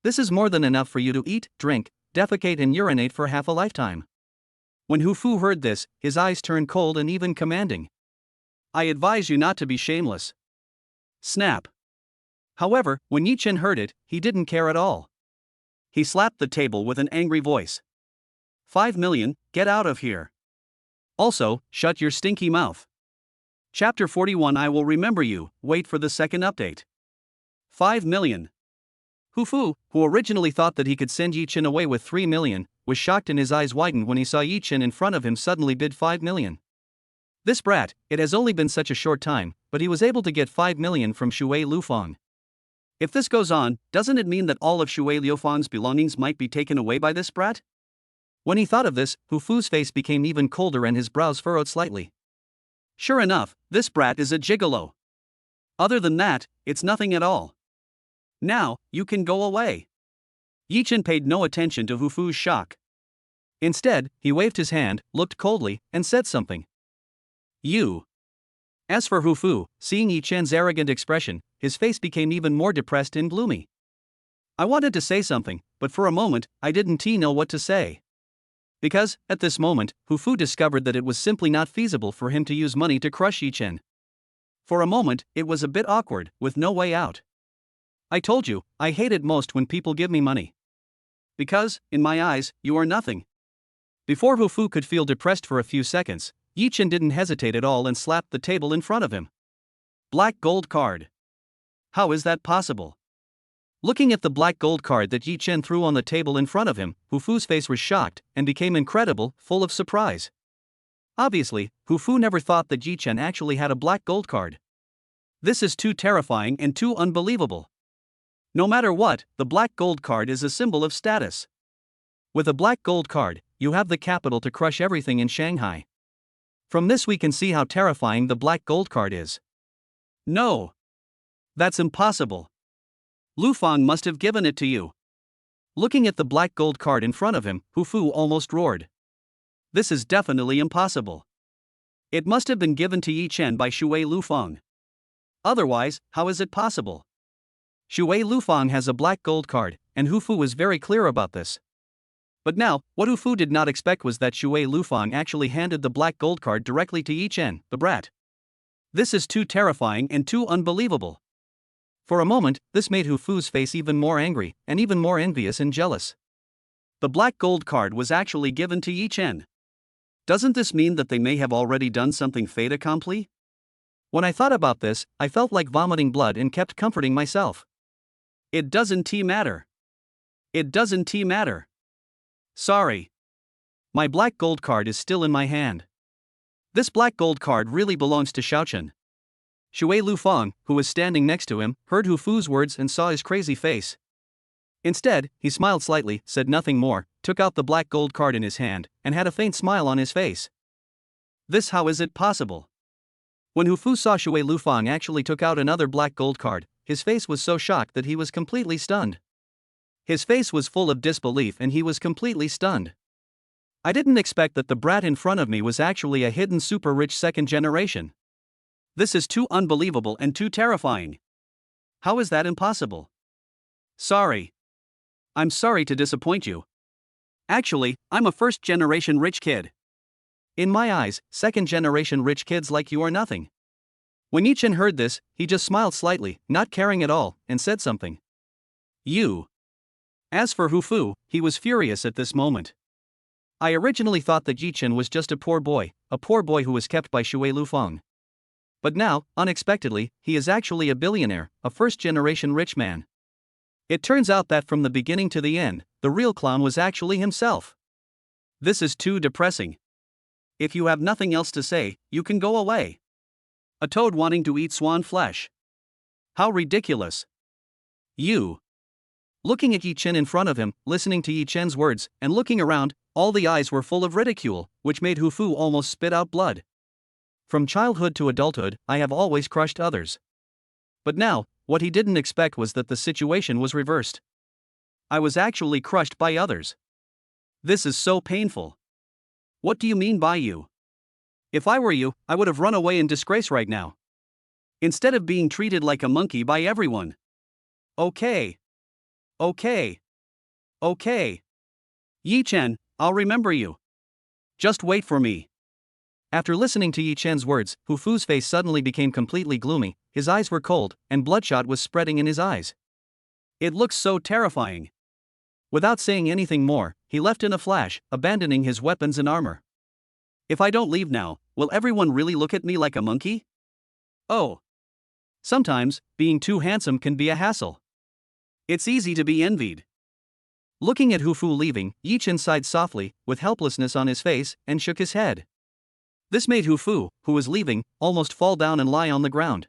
This is more than enough for you to eat, drink, defecate and urinate for half a lifetime. When Hu Fu heard this, his eyes turned cold and even commanding. I advise you not to be shameless. Snap. However, when Yichin heard it, he didn't care at all. He slapped the table with an angry voice. 5 million, get out of here. Also, shut your stinky mouth. Chapter 41 I will remember you, wait for the second update. 5 million. Hu Fu, who originally thought that he could send Yichin away with 3 million, was shocked and his eyes widened when he saw Yichin in front of him suddenly bid 5 million. This brat, it has only been such a short time, but he was able to get 5 million from Shuer Lufang. If this goes on, doesn't it mean that all of Shuer Lufang's belongings might be taken away by this brat? When he thought of this, Hu Fu's face became even colder and his brows furrowed slightly. Sure enough, this brat is a gigolo. Other than that, it's nothing at all. Now, you can go away. Yichin paid no attention to Hufu's shock. Instead, he waved his hand, looked coldly, and said something. You. As for Hufu, seeing Yichin's arrogant expression, his face became even more depressed and gloomy. I wanted to say something, but for a moment, I didn't know what to say. Because, at this moment, Hufu discovered that it was simply not feasible for him to use money to crush Yichin. For a moment, it was a bit awkward, with no way out. I told you, I hate it most when people give me money. Because, in my eyes, you are nothing. Before Hufu could feel depressed for a few seconds, Yichin didn't hesitate at all and slapped the table in front of him. Black gold card. How is that possible? Looking at the black gold card that Yichin threw on the table in front of him, Hufu's face was shocked and became incredible, full of surprise. Obviously, Hufu never thought that Yichin actually had a black gold card. This is too terrifying and too unbelievable. No matter what, the black gold card is a symbol of status. With a black gold card, you have the capital to crush everything in Shanghai. From this we can see how terrifying the black gold card is. No. That's impossible. Lufang must have given it to you. Looking at the black gold card in front of him, Hufu almost roared. This is definitely impossible. It must have been given to Yichin by Shuer Lufang. Otherwise, how is it possible? Shuer Lufang has a black gold card, and Hufu was very clear about this. But now, what Hufu did not expect was that Shuer Lufang actually handed the black gold card directly to Yichin, the brat. This is too terrifying and too unbelievable. For a moment, this made Hufu's face even more angry, and even more envious and jealous. The black gold card was actually given to Yichin. Doesn't this mean that they may have already done something fait accompli? When I thought about this, I felt like vomiting blood and kept comforting myself. It doesn't matter. It doesn't matter. Sorry. My black gold card is still in my hand. This black gold card really belongs to Shaochen. Shuer Lufang, who was standing next to him, heard Hufu's words and saw his crazy face. Instead, he smiled slightly, said nothing more, took out the black gold card in his hand, and had a faint smile on his face. How is it possible? When Hufu saw Shuer Lufang actually took out another black gold card, his face was so shocked that he was completely stunned. His face was full of disbelief and he was completely stunned. I didn't expect that the brat in front of me was actually a hidden super rich second generation. This is too unbelievable and too terrifying. How is that impossible? Sorry. I'm sorry to disappoint you. Actually, I'm a first-generation rich kid. In my eyes, second-generation rich kids like you are nothing. When Yichin heard this, he just smiled slightly, not caring at all, and said something. You. As for Hufu, he was furious at this moment. I originally thought that Yichin was just a poor boy who was kept by Shuer Lufang. But now, unexpectedly, he is actually a billionaire, a first-generation rich man. It turns out that from the beginning to the end, the real clown was actually himself. This is too depressing. If you have nothing else to say, you can go away. A toad wanting to eat swan flesh. How ridiculous. You. Looking at Yichin in front of him, listening to Yichin's words, and looking around, all the eyes were full of ridicule, which made Hufu almost spit out blood. From childhood to adulthood, I have always crushed others. But now, what he didn't expect was that the situation was reversed. I was actually crushed by others. This is so painful. What do you mean by you? If I were you, I would have run away in disgrace right now. Instead of being treated like a monkey by everyone. Okay. Okay. Yichin, I'll remember you. Just wait for me. After listening to Yichin's words, Hufu's face suddenly became completely gloomy, his eyes were cold, and bloodshot was spreading in his eyes. It looks so terrifying. Without saying anything more, he left in a flash, abandoning his weapons and armor. If I don't leave now, will everyone really look at me like a monkey? Oh. Sometimes, being too handsome can be a hassle. It's easy to be envied. Looking at Hufu leaving, Yichin sighed softly, with helplessness on his face, and shook his head. This made Hufu, who was leaving, almost fall down and lie on the ground.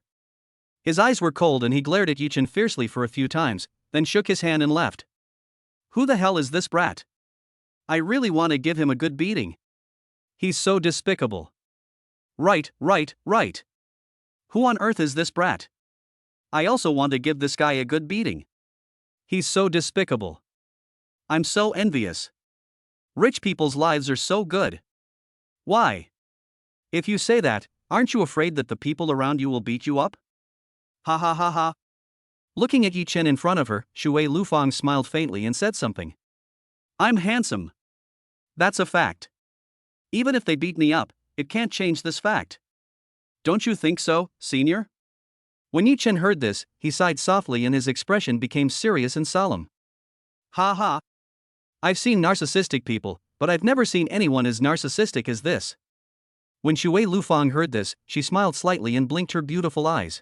His eyes were cold and he glared at Yichin fiercely for a few times, then shook his hand and left. Who the hell is this brat? I really want to give him a good beating. He's so despicable. Right. Who on earth is this brat? I also want to give this guy a good beating. He's so despicable. I'm so envious. Rich people's lives are so good. Why? If you say that, aren't you afraid that the people around you will beat you up? Ha ha ha ha. Looking at Yichin in front of her, Shuer Lufang smiled faintly and said something. I'm handsome. That's a fact. Even if they beat me up, it can't change this fact. Don't you think so, senior? When Yichin heard this, he sighed softly and his expression became serious and solemn. Ha ha. I've seen narcissistic people, but I've never seen anyone as narcissistic as this. When Shuer Lufang heard this, she smiled slightly and blinked her beautiful eyes.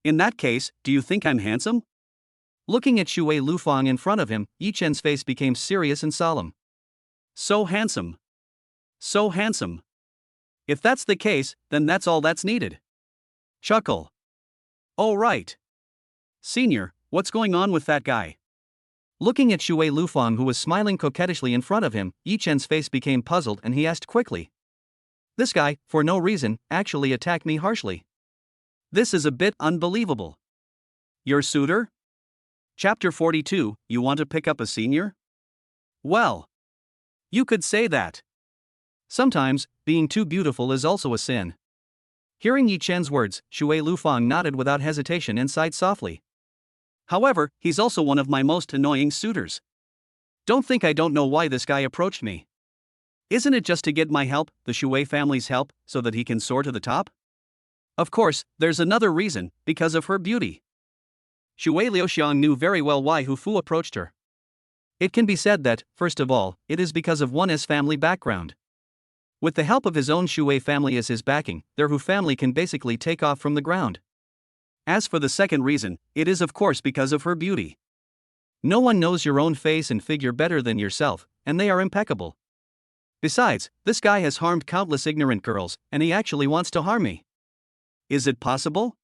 In that case, do you think I'm handsome? Looking at Shuer Lufang in front of him, Yichin's face became serious and solemn. So handsome. So handsome. If that's the case, then that's all that's needed. Chuckle. Oh right. Senior, what's going on with that guy? Looking at Shuer Lufang who was smiling coquettishly in front of him, Yichin's face became puzzled and he asked quickly. This guy, for no reason, actually attacked me harshly. This is a bit unbelievable. Your suitor? Chapter 42, you want to pick up a senior? Well, you could say that. Sometimes, being too beautiful is also a sin. Hearing Yichin's words, Shuer Lufang nodded without hesitation and sighed softly. However, he's also one of my most annoying suitors. Don't think I don't know why this guy approached me. Isn't it just to get my help, the Shuer family's help, so that he can soar to the top? Of course, there's another reason, because of her beauty. Shuer Liuxiang knew very well why Hu Fu approached her. It can be said that, first of all, it is because of one's family background. With the help of his own Shuer family as his backing, their Hu family can basically take off from the ground. As for the second reason, it is of course because of her beauty. No one knows your own face and figure better than yourself, and they are impeccable. Besides, this guy has harmed countless ignorant girls, and he actually wants to harm me. Is it possible?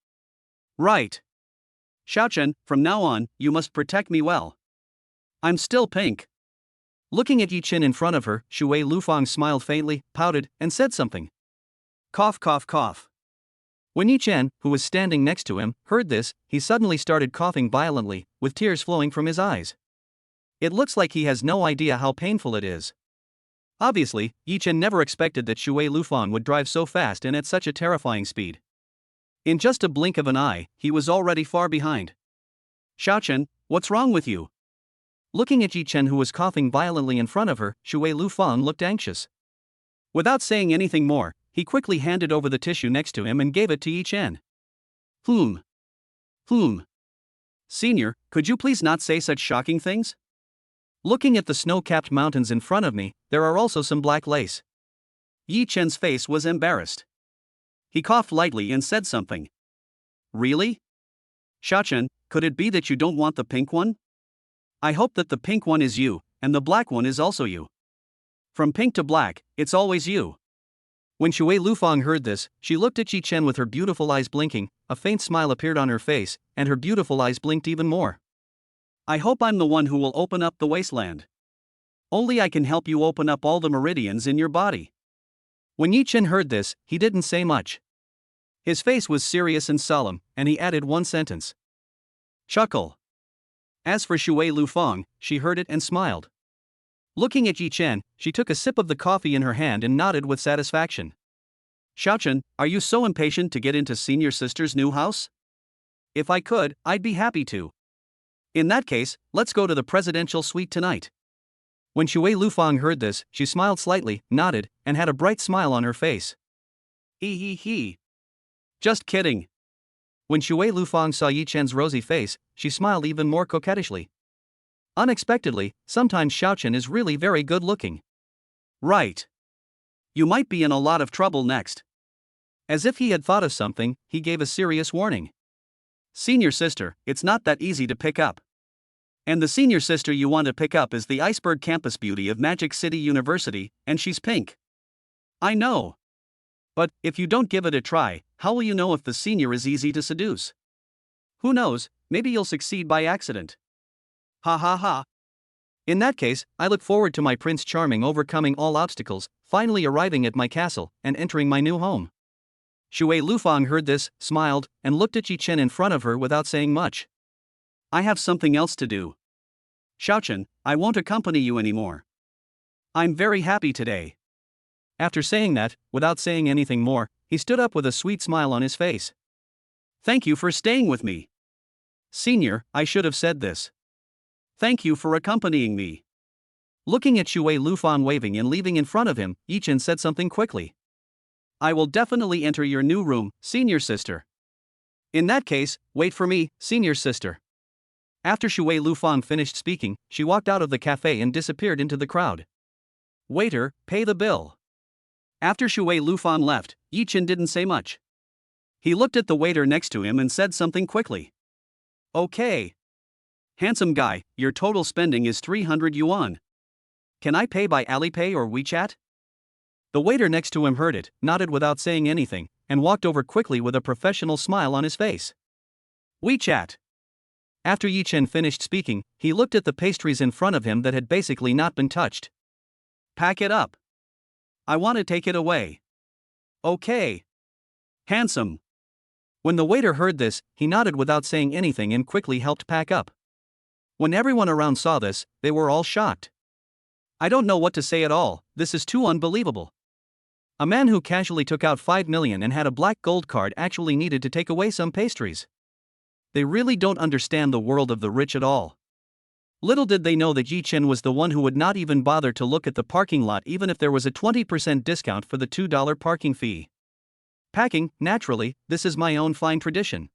Right. Xiaochen, from now on, you must protect me well. I'm still pink. Looking at Yichin in front of her, Shuer Lufang smiled faintly, pouted, and said something. Cough cough cough. When Yichin, who was standing next to him, heard this, he suddenly started coughing violently, with tears flowing from his eyes. It looks like he has no idea how painful it is. Obviously, Yichin never expected that Shuer Lufang would drive so fast and at such a terrifying speed. In just a blink of an eye, he was already far behind. Xiaochen, what's wrong with you? Looking at Yichin who was coughing violently in front of her, Shuer Lufang looked anxious. Without saying anything more, he quickly handed over the tissue next to him and gave it to Yichin. Senior, could you please not say such shocking things? Looking at the snow-capped mountains in front of me, there are also some black lace. Yichin's face was embarrassed. He coughed lightly and said something. Really? Xiaochen, could it be that you don't want the pink one? I hope that the pink one is you, and the black one is also you. From pink to black, it's always you. When Shuer Lufang heard this, she looked at Yichin with her beautiful eyes blinking, a faint smile appeared on her face, and her beautiful eyes blinked even more. I hope I'm the one who will open up the wasteland. Only I can help you open up all the meridians in your body. When Yichin heard this, he didn't say much. His face was serious and solemn, and he added one sentence. Chuckle. As for Shuer Lufang, she heard it and smiled. Looking at Yichin, she took a sip of the coffee in her hand and nodded with satisfaction. Xiaochen, are you so impatient to get into senior sister's new house? If I could, I'd be happy to. In that case, let's go to the presidential suite tonight. When Shuer Lufang heard this, she smiled slightly, nodded, and had a bright smile on her face. He. Just kidding. When Shuer Lufang saw Yichin's rosy face, she smiled even more coquettishly. Unexpectedly, sometimes Xiaochen is really very good looking. Right. You might be in a lot of trouble next. As if he had thought of something, he gave a serious warning. Senior sister, it's not that easy to pick up. And the senior sister you want to pick up is the Iceberg campus beauty of Magic City University, and she's pink. I know. But, if you don't give it a try, how will you know if the senior is easy to seduce? Who knows, maybe you'll succeed by accident. Ha ha ha. In that case, I look forward to my Prince Charming overcoming all obstacles, finally arriving at my castle, and entering my new home. Shuer Lufang heard this, smiled, and looked at Yichin in front of her without saying much. I have something else to do. Xiaochen, I won't accompany you anymore. I'm very happy today. After saying that, without saying anything more, he stood up with a sweet smile on his face. Thank you for staying with me. Senior, I should have said this. Thank you for accompanying me. Looking at Shuer Lufang waving and leaving in front of him, Yichin said something quickly. I will definitely enter your new room, senior sister. In that case, wait for me, senior sister. After Shuer Lufang finished speaking, she walked out of the cafe and disappeared into the crowd. Waiter, pay the bill. After Shuer Lufang left, Yichin didn't say much. He looked at the waiter next to him and said something quickly. Okay. Handsome guy, your total spending is 300 yuan. Can I pay by Alipay or WeChat? The waiter next to him heard it, nodded without saying anything, and walked over quickly with a professional smile on his face. WeChat. After Yichin finished speaking, he looked at the pastries in front of him that had basically not been touched. Pack it up. I want to take it away. Okay. Handsome. When the waiter heard this, he nodded without saying anything and quickly helped pack up. When everyone around saw this, they were all shocked. I don't know what to say at all, this is too unbelievable. A man who casually took out 5 million and had a black gold card actually needed to take away some pastries. They really don't understand the world of the rich at all. Little did they know that Yichin was the one who would not even bother to look at the parking lot even if there was a 20% discount for the $2 parking fee. Packing, naturally, this is my own fine tradition.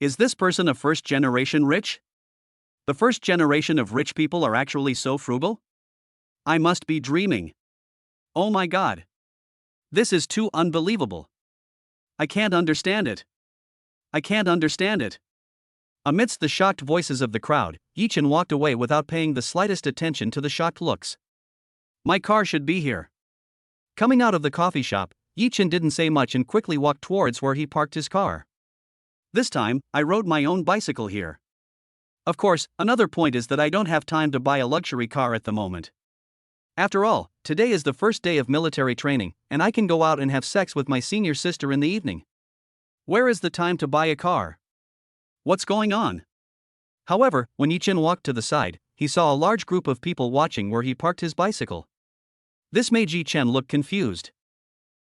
Is this person a first-generation rich? The first generation of rich people are actually so frugal? I must be dreaming. Oh my god. This is too unbelievable. I can't understand it. I can't understand it. Amidst the shocked voices of the crowd, Yichin walked away without paying the slightest attention to the shocked looks. My car should be here. Coming out of the coffee shop, Yichin didn't say much and quickly walked towards where he parked his car. This time, I rode my own bicycle here. Of course, another point is that I don't have time to buy a luxury car at the moment. After all, today is the first day of military training, and I can go out and have sex with my senior sister in the evening. Where is the time to buy a car? What's going on? However, when Yichin walked to the side, he saw a large group of people watching where he parked his bicycle. This made Yichin look confused.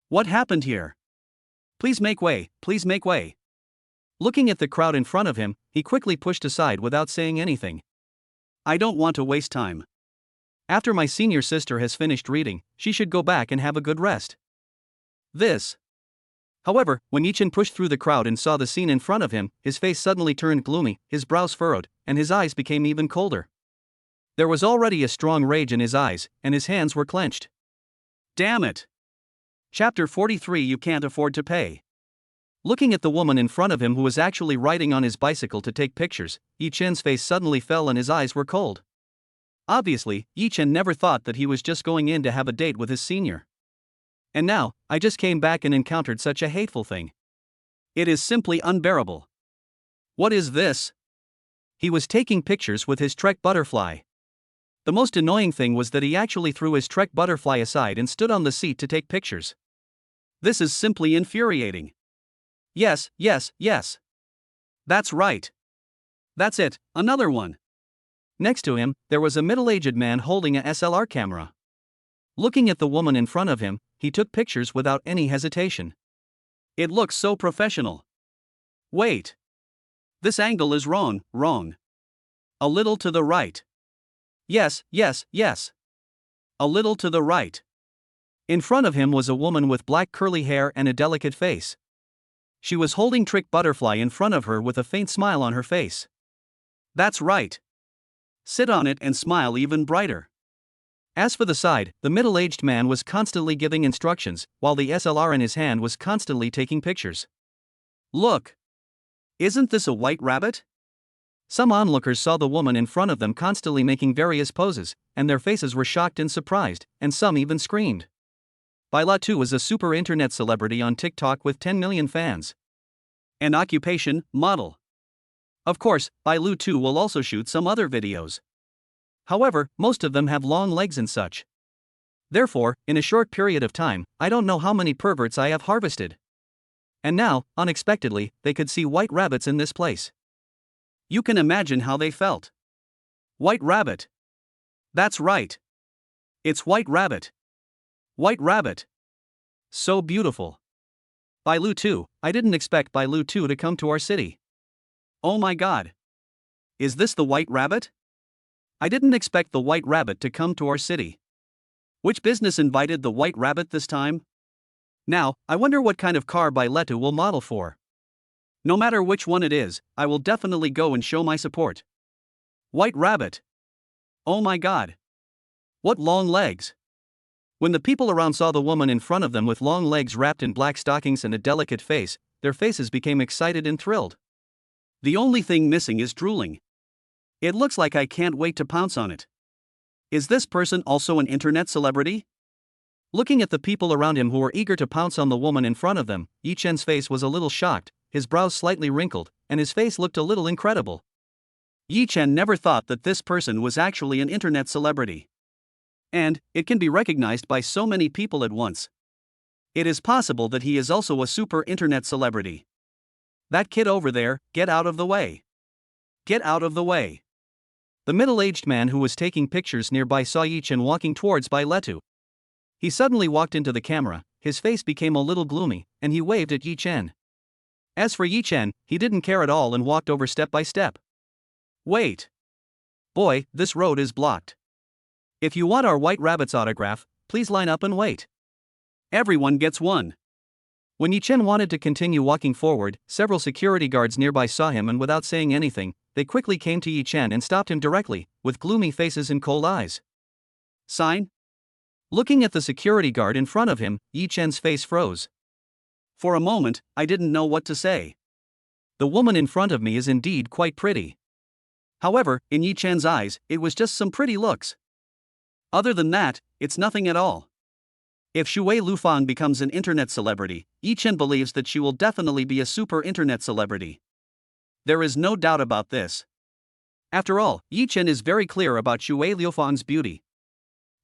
What happened here? Please make way, please make way. Looking at the crowd in front of him, he quickly pushed aside without saying anything. I don't want to waste time. After my senior sister has finished reading, she should go back and have a good rest. This. However, when Yichin pushed through the crowd and saw the scene in front of him, his face suddenly turned gloomy, his brows furrowed, and his eyes became even colder. There was already a strong rage in his eyes, and his hands were clenched. Damn it! Chapter 43 You Can't Afford to Pay. Looking at the woman in front of him who was actually riding on his bicycle to take pictures, Yichin's face suddenly fell and his eyes were cold. Obviously, Yichin never thought that he was just going in to have a date with his senior. And now, I just came back and encountered such a hateful thing. It is simply unbearable. What is this? He was taking pictures with his Trek butterfly. The most annoying thing was that he actually threw his Trek butterfly aside and stood on the seat to take pictures. This is simply infuriating. Yes, yes, yes. That's right. That's it, another one. Next to him, there was a middle-aged man holding a SLR camera. Looking at the woman in front of him, he took pictures without any hesitation. It looks so professional. Wait. This angle is wrong. A little to the right. Yes, yes, yes. A little to the right. In front of him was a woman with black curly hair and a delicate face. She was holding Trick Butterfly in front of her with a faint smile on her face. That's right. Sit on it and smile even brighter. As for the side, the middle-aged man was constantly giving instructions, while the SLR in his hand was constantly taking pictures. Look! Isn't this a white rabbit? Some onlookers saw the woman in front of them constantly making various poses, and their faces were shocked and surprised, and some even screamed. Baila 2 is a super internet celebrity on TikTok with 10 million fans. An occupation, model. Of course, Baila 2 will also shoot some other videos. However, most of them have long legs and such. Therefore, in a short period of time, I don't know how many perverts I have harvested. And now, unexpectedly, they could see white rabbits in this place. You can imagine how they felt. White rabbit. That's right. It's White Rabbit. White Rabbit. So beautiful. Bailu 2, I didn't expect Bailu 2 to come to our city. Oh my god. Is this the White Rabbit? I didn't expect the White Rabbit to come to our city. Which business invited the White Rabbit this time? Now, I wonder what kind of car Bailetu will model for. No matter which one it is, I will definitely go and show my support. White Rabbit. Oh my god. What long legs. When the people around saw the woman in front of them with long legs wrapped in black stockings and a delicate face, their faces became excited and thrilled. The only thing missing is drooling. It looks like I can't wait to pounce on it. Is this person also an internet celebrity? Looking at the people around him who were eager to pounce on the woman in front of them, Yichin's face was a little shocked, his brows slightly wrinkled, and his face looked a little incredible. Yichin never thought that this person was actually an internet celebrity. And it can be recognized by so many people at once. It is possible that he is also a super internet celebrity. That kid over there, get out of the way. Get out of the way. The middle-aged man who was taking pictures nearby saw Yichin walking towards Bailetu. He suddenly walked into the camera, his face became a little gloomy, and he waved at Yichin. As for Yichin, he didn't care at all and walked over step by step. Wait. Boy, this road is blocked. If you want our White Rabbit's autograph, please line up and wait. Everyone gets one. When Yichin wanted to continue walking forward, several security guards nearby saw him and without saying anything, they quickly came to Yichin and stopped him directly, with gloomy faces and cold eyes. Sign? Looking at the security guard in front of him, Yichin's face froze. For a moment, I didn't know what to say. The woman in front of me is indeed quite pretty. However, in Yichin's eyes, it was just some pretty looks. Other than that, it's nothing at all. If Shuer Lufang becomes an internet celebrity, Yichin believes that she will definitely be a super internet celebrity. There is no doubt about this. After all, Yichin is very clear about Shuer Lufang's beauty.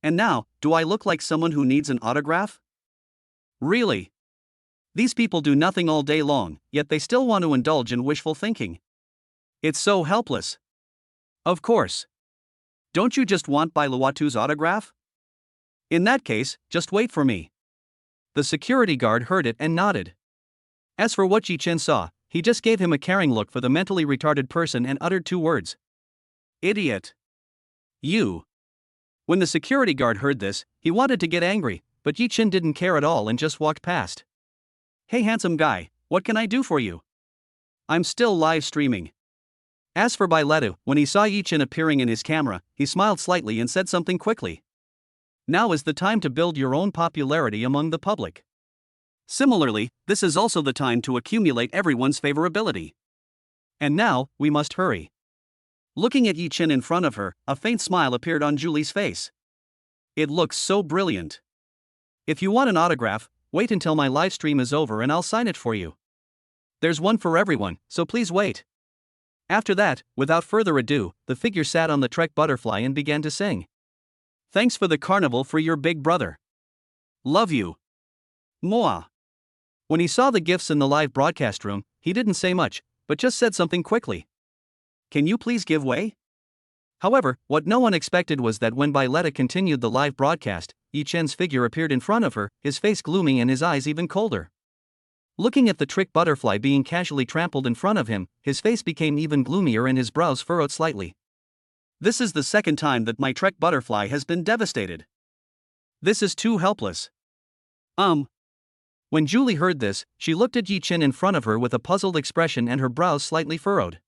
And now, do I look like someone who needs an autograph? Really? These people do nothing all day long, yet they still want to indulge in wishful thinking. It's so helpless. Of course. Don't you just want Bailuatu's autograph? In that case, just wait for me. The security guard heard it and nodded. As for what Yichin saw, he just gave him a caring look for the mentally retarded person and uttered 2 words. Idiot. You. When the security guard heard this, he wanted to get angry, but Yichin didn't care at all and just walked past. Hey handsome guy, what can I do for you? I'm still live streaming. As for Bailetu, when he saw Yichin appearing in his camera, he smiled slightly and said something quickly. Now is the time to build your own popularity among the public. Similarly, this is also the time to accumulate everyone's favorability. And now, we must hurry. Looking at Yichin in front of her, a faint smile appeared on Julie's face. It looks so brilliant. If you want an autograph, wait until my live stream is over and I'll sign it for you. There's one for everyone, so please wait. After that, without further ado, the figure sat on the Trek butterfly and began to sing. Thanks for the carnival for your big brother. Love you. Moa. When he saw the gifts in the live broadcast room, he didn't say much, but just said something quickly. Can you please give way? However, what no one expected was that when Bailetu continued the live broadcast, Yichin's figure appeared in front of her, his face gloomy and his eyes even colder. Looking at the trick butterfly being casually trampled in front of him, his face became even gloomier and his brows furrowed slightly. This is the second time that my Trek butterfly has been devastated. This is too helpless. When Julie heard this, she looked at Yichin in front of her with a puzzled expression and her brows slightly furrowed.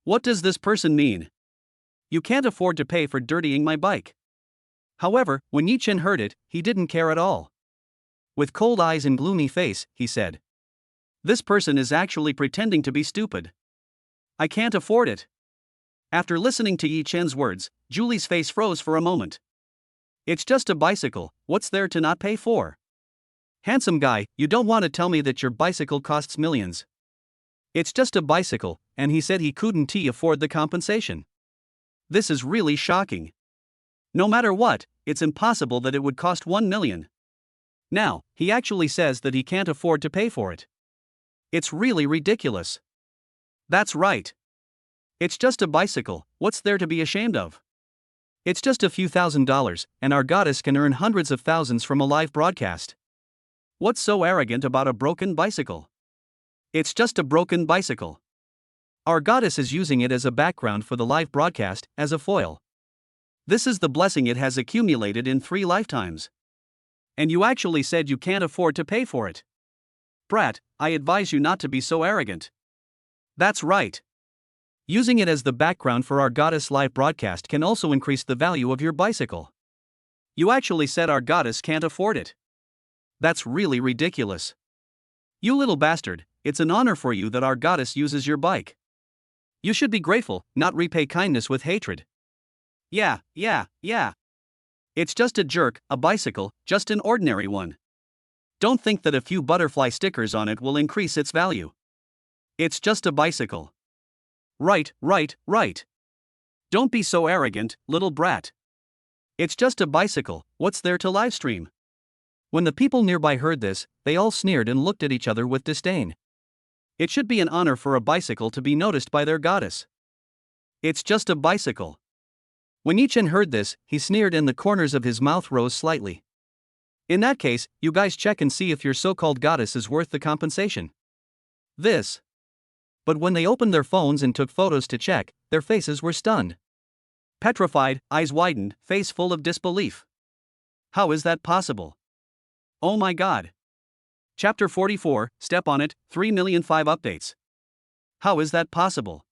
What does this person mean? You can't afford to pay for dirtying my bike. However, when Yichin heard it, he didn't care at all. With cold eyes and gloomy face, he said. This person is actually pretending to be stupid. I can't afford it. After listening to Yichin's words, Julie's face froze for a moment. It's just a bicycle, what's there to not pay for? Handsome guy, you don't want to tell me that your bicycle costs millions. It's just a bicycle, and he said he couldn't afford the compensation. This is really shocking. No matter what, it's impossible that it would cost 1 million. Now, he actually says that he can't afford to pay for it. It's really ridiculous. That's right. It's just a bicycle, what's there to be ashamed of? It's just a few $1,000s, and our goddess can earn hundreds of thousands from a live broadcast. What's so arrogant about a broken bicycle? It's just a broken bicycle. Our goddess is using it as a background for the live broadcast, as a foil. This is the blessing it has accumulated in 3 lifetimes. And you actually said you can't afford to pay for it. Brat, I advise you not to be so arrogant. That's right. Using it as the background for our goddess live broadcast can also increase the value of your bicycle. You actually said our goddess can't afford it. That's really ridiculous. You little bastard, it's an honor for you that our goddess uses your bike. You should be grateful, not repay kindness with hatred. Yeah. It's just a jerk, a bicycle, just an ordinary one. Don't think that a few butterfly stickers on it will increase its value. It's just a bicycle. Right. Don't be so arrogant, little brat. It's just a bicycle, what's there to livestream? When the people nearby heard this, they all sneered and looked at each other with disdain. It should be an honor for a bicycle to be noticed by their goddess. It's just a bicycle. When Yichin heard this, he sneered and the corners of his mouth rose slightly. In that case, you guys check and see if your so-called goddess is worth the compensation. But when they opened their phones and took photos to check, their faces were stunned. Petrified, eyes widened, face full of disbelief. How is that possible? Oh my god. Chapter 44, Step on It, 3,000,005 updates. How is that possible?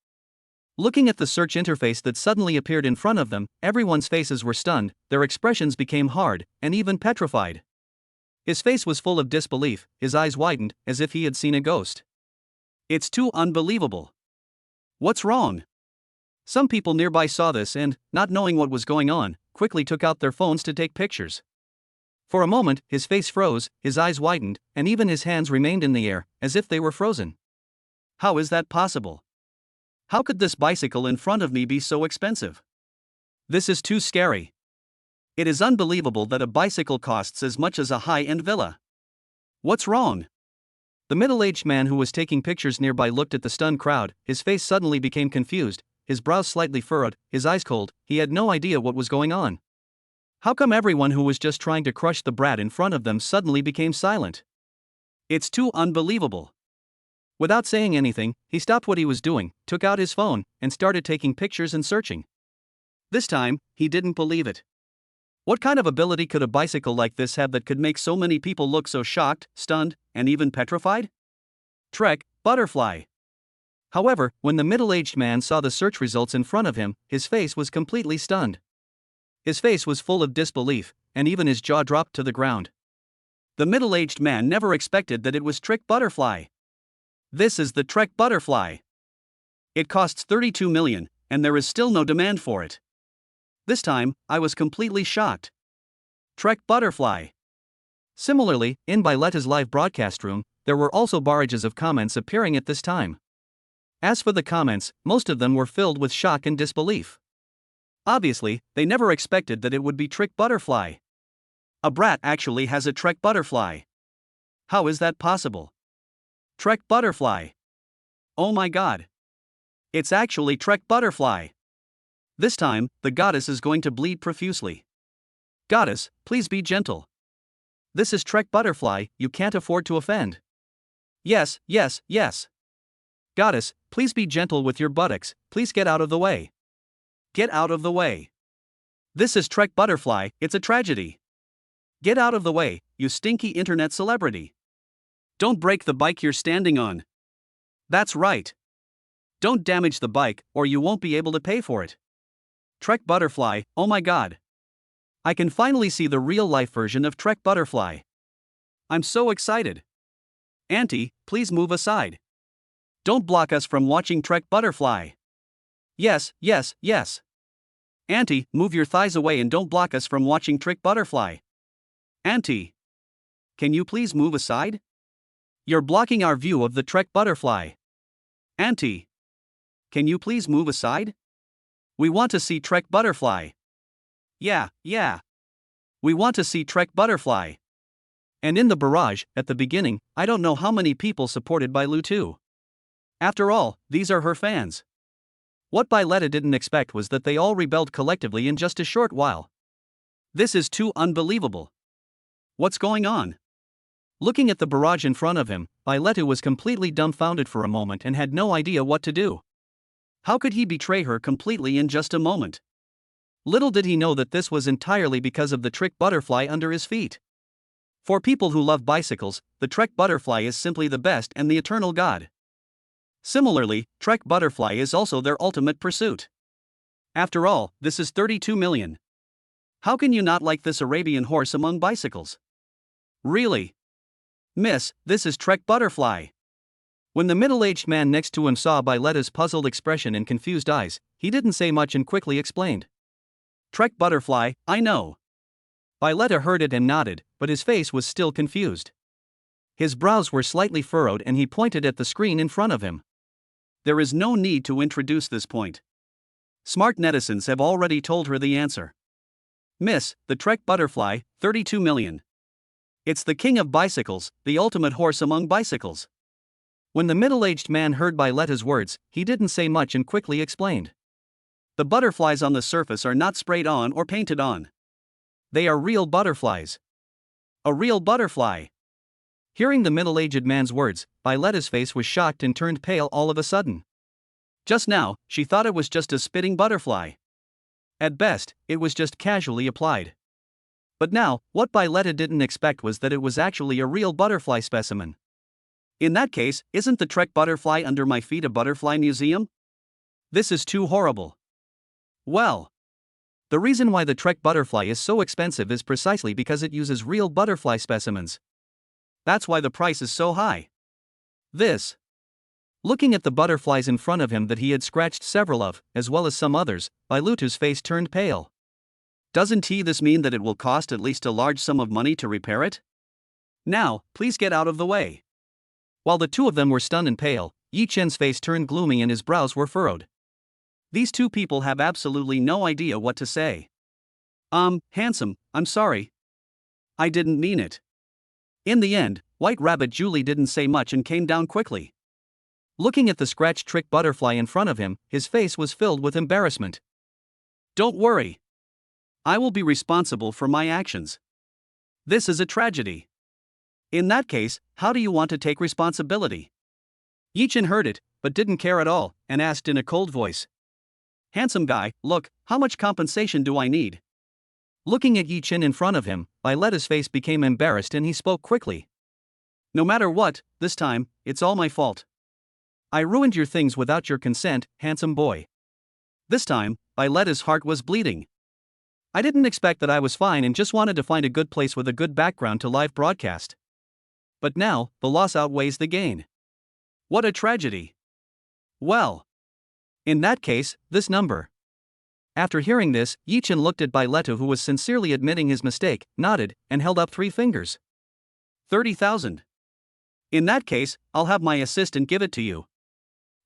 Looking at the search interface that suddenly appeared in front of them, everyone's faces were stunned, their expressions became hard, and even petrified. His face was full of disbelief, his eyes widened, as if he had seen a ghost. It's too unbelievable. What's wrong? Some people nearby saw this and, not knowing what was going on, quickly took out their phones to take pictures. For a moment, his face froze, his eyes widened, and even his hands remained in the air, as if they were frozen. How is that possible? How could this bicycle in front of me be so expensive? This is too scary. It is unbelievable that a bicycle costs as much as a high-end villa. What's wrong? The middle-aged man who was taking pictures nearby looked at the stunned crowd, his face suddenly became confused, his brows slightly furrowed, his eyes cold, he had no idea what was going on. How come everyone who was just trying to crush the brat in front of them suddenly became silent? It's too unbelievable. Without saying anything, he stopped what he was doing, took out his phone, and started taking pictures and searching. This time, he didn't believe it. What kind of ability could a bicycle like this have that could make so many people look so shocked, stunned, and even petrified? Trek, butterfly. However, when the middle-aged man saw the search results in front of him, his face was completely stunned. His face was full of disbelief, and even his jaw dropped to the ground. The middle-aged man never expected that it was Trek Butterfly. This is the Trek Butterfly. It costs 32 million, and there is still no demand for it. This time, I was completely shocked. Trek Butterfly. Similarly, in Bileta's live broadcast room, there were also barrages of comments appearing at this time. As for the comments, most of them were filled with shock and disbelief. Obviously, they never expected that it would be Trek Butterfly. A brat actually has a Trek Butterfly. How is that possible? Trek Butterfly. Oh my god. It's actually Trek Butterfly. This time, the goddess is going to bleed profusely. Goddess, please be gentle. This is Trek Butterfly, you can't afford to offend. Yes. Goddess, please be gentle with your buttocks, please get out of the way. Get out of the way. This is Trek Butterfly, it's a tragedy. Get out of the way, you stinky internet celebrity. Don't break the bike you're standing on. That's right. Don't damage the bike, or you won't be able to pay for it. Trek Butterfly, oh my god. I can finally see the real-life version of Trek Butterfly. I'm so excited. Auntie, please move aside. Don't block us from watching Trek Butterfly. Yes. Auntie, move your thighs away and don't block us from watching Trek Butterfly. Auntie. Can you please move aside? You're blocking our view of the Trek Butterfly. Auntie. Can you please move aside? We want to see Trek Butterfly. Yeah. We want to see Trek Butterfly. And in the barrage, at the beginning, I don't know how many people supported by Lu too. After all, these are her fans. What Violetta didn't expect was that they all rebelled collectively in just a short while. This is too unbelievable. What's going on? Looking at the barrage in front of him, Violetta was completely dumbfounded for a moment and had no idea what to do. How could he betray her completely in just a moment? Little did he know that this was entirely because of the trick butterfly under his feet. For people who love bicycles, the Trek butterfly is simply the best and the eternal god. Similarly, Trek butterfly is also their ultimate pursuit. After all, this is 32 million. How can you not like this Arabian horse among bicycles? Really? Miss, this is Trek butterfly. When the middle-aged man next to him saw Violetta's puzzled expression and confused eyes, he didn't say much and quickly explained. Trek butterfly, I know. Violetta heard it and nodded, but his face was still confused. His brows were slightly furrowed and he pointed at the screen in front of him. There is no need to introduce this point. Smart netizens have already told her the answer. Miss, the Trek butterfly, 32 million. It's the king of bicycles, the ultimate horse among bicycles. When the middle-aged man heard Violetta's words, he didn't say much and quickly explained. The butterflies on the surface are not sprayed on or painted on. They are real butterflies. A real butterfly. Hearing the middle-aged man's words, Violetta's face was shocked and turned pale all of a sudden. Just now, she thought it was just a spitting butterfly. At best, it was just casually applied. But now, what Violetta didn't expect was that it was actually a real butterfly specimen. In that case, isn't the Trek butterfly under my feet a butterfly museum? This is too horrible. Well, the reason why the Trek butterfly is so expensive is precisely because it uses real butterfly specimens. That's why the price is so high. This. Looking at the butterflies in front of him that he had scratched several of, as well as some others, Violetta's face turned pale. Doesn't this mean that it will cost at least a large sum of money to repair it? Now, please get out of the way. While the two of them were stunned and pale, Yichin's face turned gloomy and his brows were furrowed. These two people have absolutely no idea what to say. Handsome, I'm sorry. I didn't mean it. In the end, White Rabbit Julie didn't say much and came down quickly. Looking at the scratched trick butterfly in front of him, his face was filled with embarrassment. Don't worry. I will be responsible for my actions. This is a tragedy. In that case, how do you want to take responsibility? Yichin heard it, but didn't care at all, and asked in a cold voice. Handsome guy, look, how much compensation do I need? Looking at Yichin in front of him, Violetta's face became embarrassed and he spoke quickly. No matter what, this time, it's all my fault. I ruined your things without your consent, handsome boy. This time, Violetta's heart was bleeding. I didn't expect that I was fine and just wanted to find a good place with a good background to live broadcast. But now, the loss outweighs the gain. What a tragedy. Well. In that case, this number. After hearing this, Yichin looked at Violetta, who was sincerely admitting his mistake, nodded, and held up 3 fingers. 30,000. In that case, I'll have my assistant give it to you.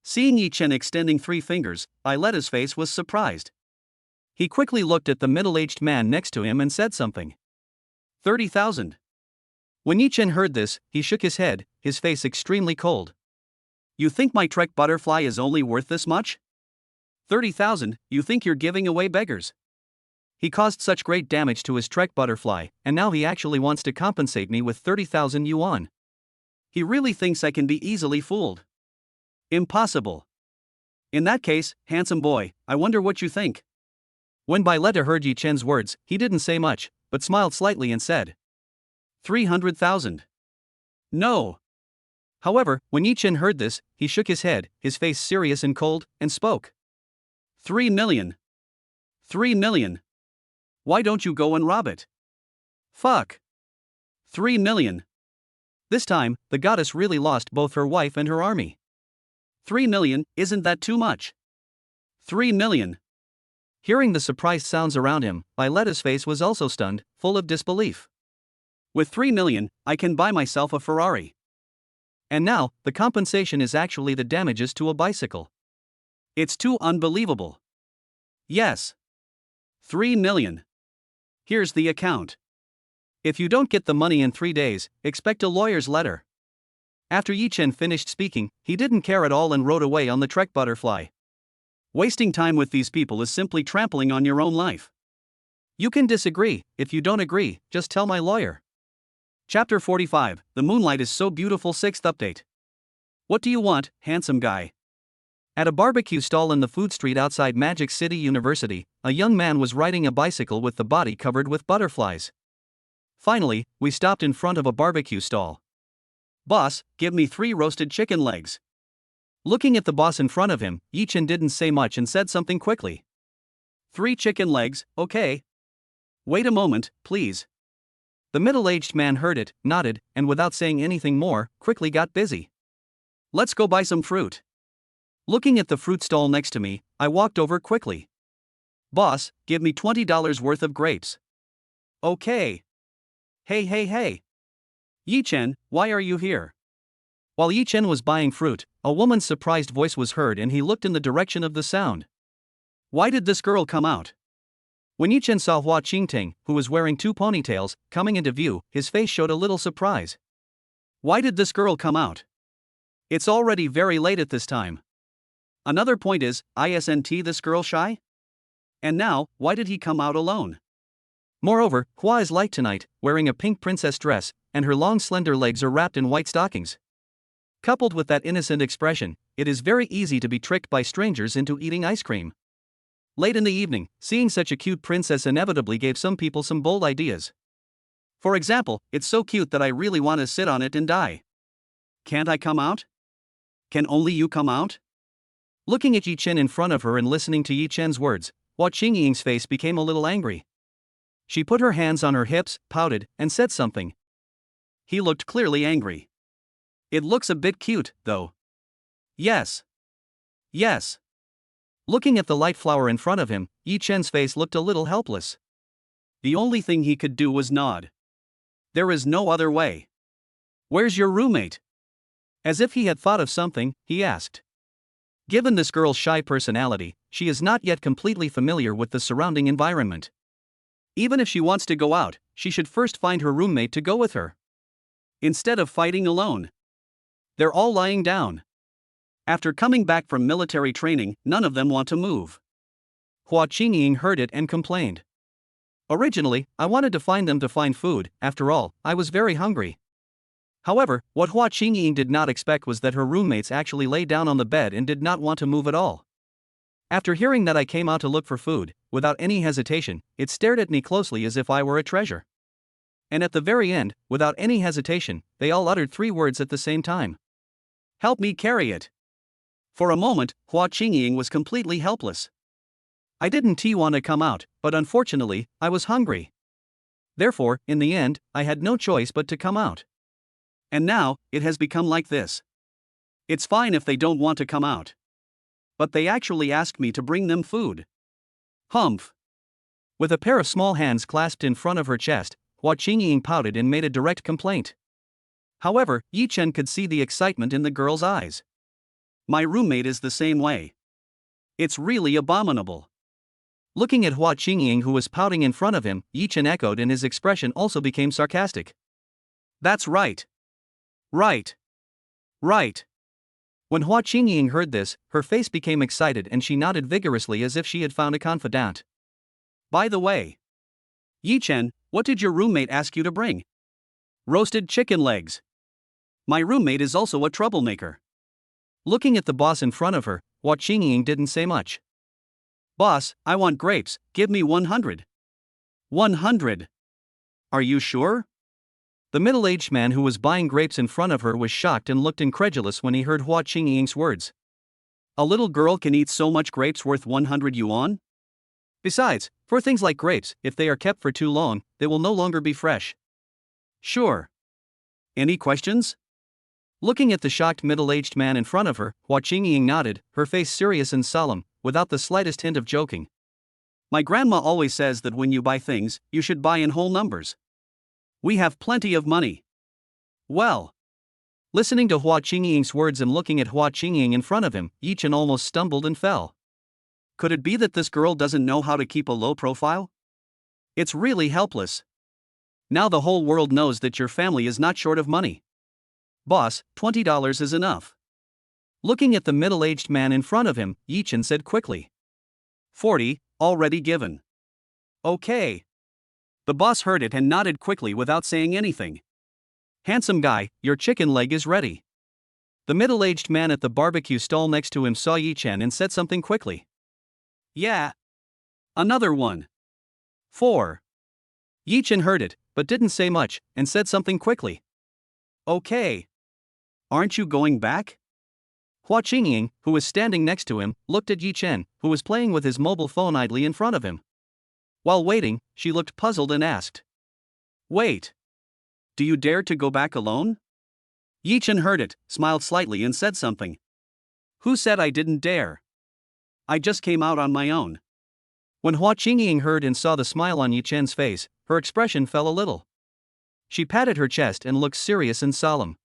Seeing Yichin extending 3 fingers, Violetta's face was surprised. He quickly looked at the middle-aged man next to him and said something. 30,000. When Yichin heard this, he shook his head, his face extremely cold. You think my Trek butterfly is only worth this much? 30,000, you think you're giving away beggars? He caused such great damage to his Trek butterfly, and now he actually wants to compensate me with 30,000 yuan. He really thinks I can be easily fooled. Impossible. In that case, handsome boy, I wonder what you think. When Violetta heard Yichin's words, he didn't say much, but smiled slightly and said, 300,000. No. However, when Yichin heard this, he shook his head, his face serious and cold, and spoke. 3 million. 3 million. Why don't you go and rob it? Fuck. 3 million. This time, the goddess really lost both her wife and her army. 3 million, isn't that too much? 3 million. Hearing the surprised sounds around him, Violetta's face was also stunned, full of disbelief. With 3 million, I can buy myself a Ferrari. And now, the compensation is actually the damages to a bicycle. It's too unbelievable. Yes. 3 million. Here's the account. If you don't get the money in 3 days, expect a lawyer's letter. After Yichin finished speaking, he didn't care at all and rode away on the Trek butterfly. Wasting time with these people is simply trampling on your own life. You can disagree. If you don't agree, just tell my lawyer. Chapter 45, The Moonlight is So Beautiful. 6th update. What do you want, handsome guy? At a barbecue stall in the food street outside Magic City University, a young man was riding a bicycle with the body covered with butterflies. Finally, we stopped in front of a barbecue stall. Boss, give me 3 roasted chicken legs. Looking at the boss in front of him, Yichin didn't say much and said something quickly. 3 chicken legs, okay. Wait a moment, please. The middle-aged man heard it, nodded, and without saying anything more, quickly got busy. Let's go buy some fruit. Looking at the fruit stall next to me, I walked over quickly. Boss, give me $20 worth of grapes. Okay. Hey. Yichin, why are you here? While Yichin was buying fruit, a woman's surprised voice was heard and he looked in the direction of the sound. Why did this girl come out? When Yichin saw Hua Qingting, who was wearing 2 ponytails, coming into view, his face showed a little surprise. Why did this girl come out? It's already very late at this time. Another point is, isn't this girl shy? And now, why did he come out alone? Moreover, Hua is light tonight, wearing a pink princess dress, and her long slender legs are wrapped in white stockings. Coupled with that innocent expression, it is very easy to be tricked by strangers into eating ice cream. Late in the evening, seeing such a cute princess inevitably gave some people some bold ideas. For example, it's so cute that I really want to sit on it and die. Can't I come out? Can only you come out? Looking at Yichin in front of her and listening to Yichin's words, Hua Qingying's face became a little angry. She put her hands on her hips, pouted, and said something. He looked clearly angry. It looks a bit cute, though. Yes. Looking at the light flower in front of him, Yichin's face looked a little helpless. The only thing he could do was nod. There is no other way. Where's your roommate? As if he had thought of something, he asked. Given this girl's shy personality, she is not yet completely familiar with the surrounding environment. Even if she wants to go out, she should first find her roommate to go with her. Instead of fighting alone. They're all lying down. After coming back from military training, none of them want to move. Hua Qingying heard it and complained. Originally, I wanted to find food, after all, I was very hungry. However, what Hua Qingying did not expect was that her roommates actually lay down on the bed and did not want to move at all. After hearing that I came out to look for food, without any hesitation, it stared at me closely as if I were a treasure. And at the very end, without any hesitation, they all uttered 3 words at the same time. Help me carry it. For a moment, Hua Qingying was completely helpless. I didn't want to come out, but unfortunately, I was hungry. Therefore, in the end, I had no choice but to come out. And now, it has become like this. It's fine if they don't want to come out. But they actually asked me to bring them food. Humph. With a pair of small hands clasped in front of her chest, Hua Qingying pouted and made a direct complaint. However, Yichin could see the excitement in the girl's eyes. My roommate is the same way. It's really abominable. Looking at Hua Qingying who was pouting in front of him, Yichin echoed and his expression also became sarcastic. That's right. Right. When Hua Qingying heard this, her face became excited and she nodded vigorously as if she had found a confidant. By the way, Yichin, what did your roommate ask you to bring? Roasted chicken legs. My roommate is also a troublemaker. Looking at the boss in front of her, Hua Qingying didn't say much. Boss, I want grapes, give me 100. 100. Are you sure? The middle-aged man who was buying grapes in front of her was shocked and looked incredulous when he heard Hua Qingying's words. A little girl can eat so much grapes worth 100 yuan? Besides, for things like grapes, if they are kept for too long, they will no longer be fresh. Sure. Any questions? Looking at the shocked middle-aged man in front of her, Hua Qingying nodded, her face serious and solemn, without the slightest hint of joking. My grandma always says that when you buy things, you should buy in whole numbers. We have plenty of money. Well. Listening to Hua Qingying's words and looking at Hua Qingying in front of him, Yichin almost stumbled and fell. Could it be that this girl doesn't know how to keep a low profile? It's really helpless. Now the whole world knows that your family is not short of money. Boss, $20 is enough. Looking at the middle-aged man in front of him, Yichin said quickly. 40, already given. Okay. The boss heard it and nodded quickly without saying anything. Handsome guy, your chicken leg is ready. The middle-aged man at the barbecue stall next to him saw Yichin and said something quickly. Yeah. Another one. 4. Yichin heard it, but didn't say much, and said something quickly. Okay. Aren't you going back? Hua Qingying, who was standing next to him, looked at Yichin, who was playing with his mobile phone idly in front of him. While waiting, she looked puzzled and asked. Wait. Do you dare to go back alone? Yichin heard it, smiled slightly and said something. Who said I didn't dare? I just came out on my own. When Hua Qingying heard and saw the smile on Yichin's face, her expression fell a little. She patted her chest and looked serious and solemn.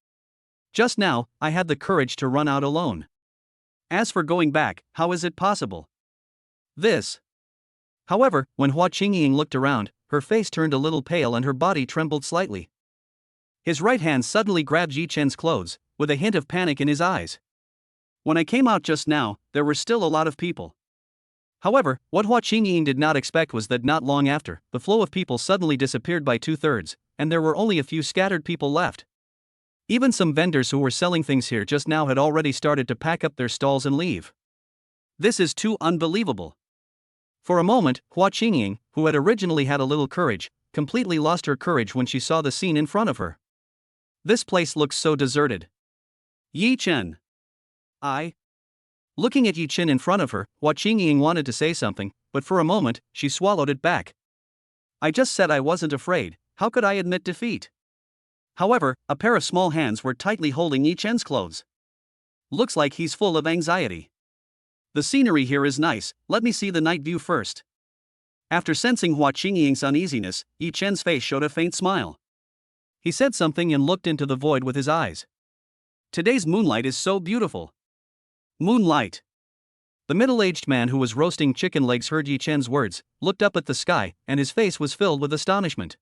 Just now, I had the courage to run out alone. As for going back, how is it possible? This. However, when Hua Qingying looked around, her face turned a little pale and her body trembled slightly. His right hand suddenly grabbed Yichin's clothes, with a hint of panic in his eyes. When I came out just now, there were still a lot of people. However, what Hua Qingying did not expect was that not long after, the flow of people suddenly disappeared by 2/3, and there were only a few scattered people left. Even some vendors who were selling things here just now had already started to pack up their stalls and leave. This is too unbelievable. For a moment, Hua Qingying, who had originally had a little courage, completely lost her courage when she saw the scene in front of her. This place looks so deserted. Yichin. Looking at Yichin in front of her, Hua Qingying wanted to say something, but for a moment, she swallowed it back. I just said I wasn't afraid, how could I admit defeat? However, a pair of small hands were tightly holding Yichin's clothes. Looks like he's full of anxiety. The scenery here is nice, let me see the night view first. After sensing Hua Qingying's uneasiness, Yichin's face showed a faint smile. He said something and looked into the void with his eyes. Today's moonlight is so beautiful. Moonlight. The middle-aged man who was roasting chicken legs heard Yichin's words, looked up at the sky, and his face was filled with astonishment.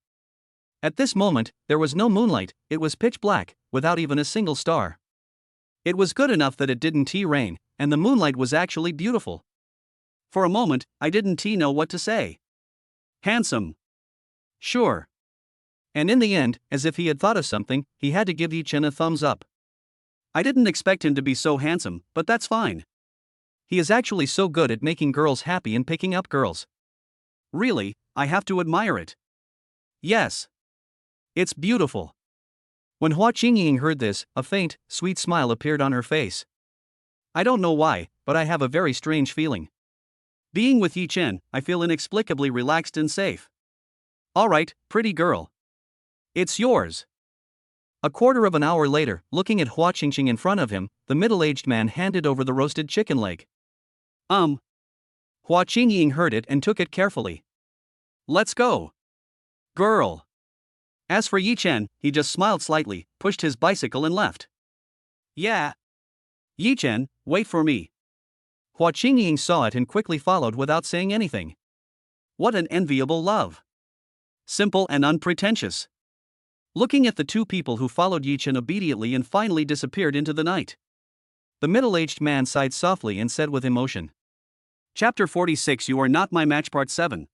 At this moment, there was no moonlight, it was pitch black, without even a single star. It was good enough that it didn't rain, and the moonlight was actually beautiful. For a moment, I didn't know what to say. Handsome. Sure. And in the end, as if he had thought of something, he had to give Yichin a thumbs up. I didn't expect him to be so handsome, but that's fine. He is actually so good at making girls happy and picking up girls. Really, I have to admire it. Yes. It's beautiful. When Hua Qingying heard this, a faint, sweet smile appeared on her face. I don't know why, but I have a very strange feeling. Being with Yichin, I feel inexplicably relaxed and safe. Alright, pretty girl. It's yours. A quarter of an hour later, looking at Hua Qingying in front of him, the middle-aged man handed over the roasted chicken leg. Hua Qingying heard it and took it carefully. Let's go. Girl. As for Yichin, he just smiled slightly, pushed his bicycle and left. Yeah. Yichin, wait for me. Hua Qingying saw it and quickly followed without saying anything. What an enviable love. Simple and unpretentious. Looking at the two people who followed Yichin obediently and finally disappeared into the night. The middle-aged man sighed softly and said with emotion. Chapter 46 You Are Not My Match Part 7.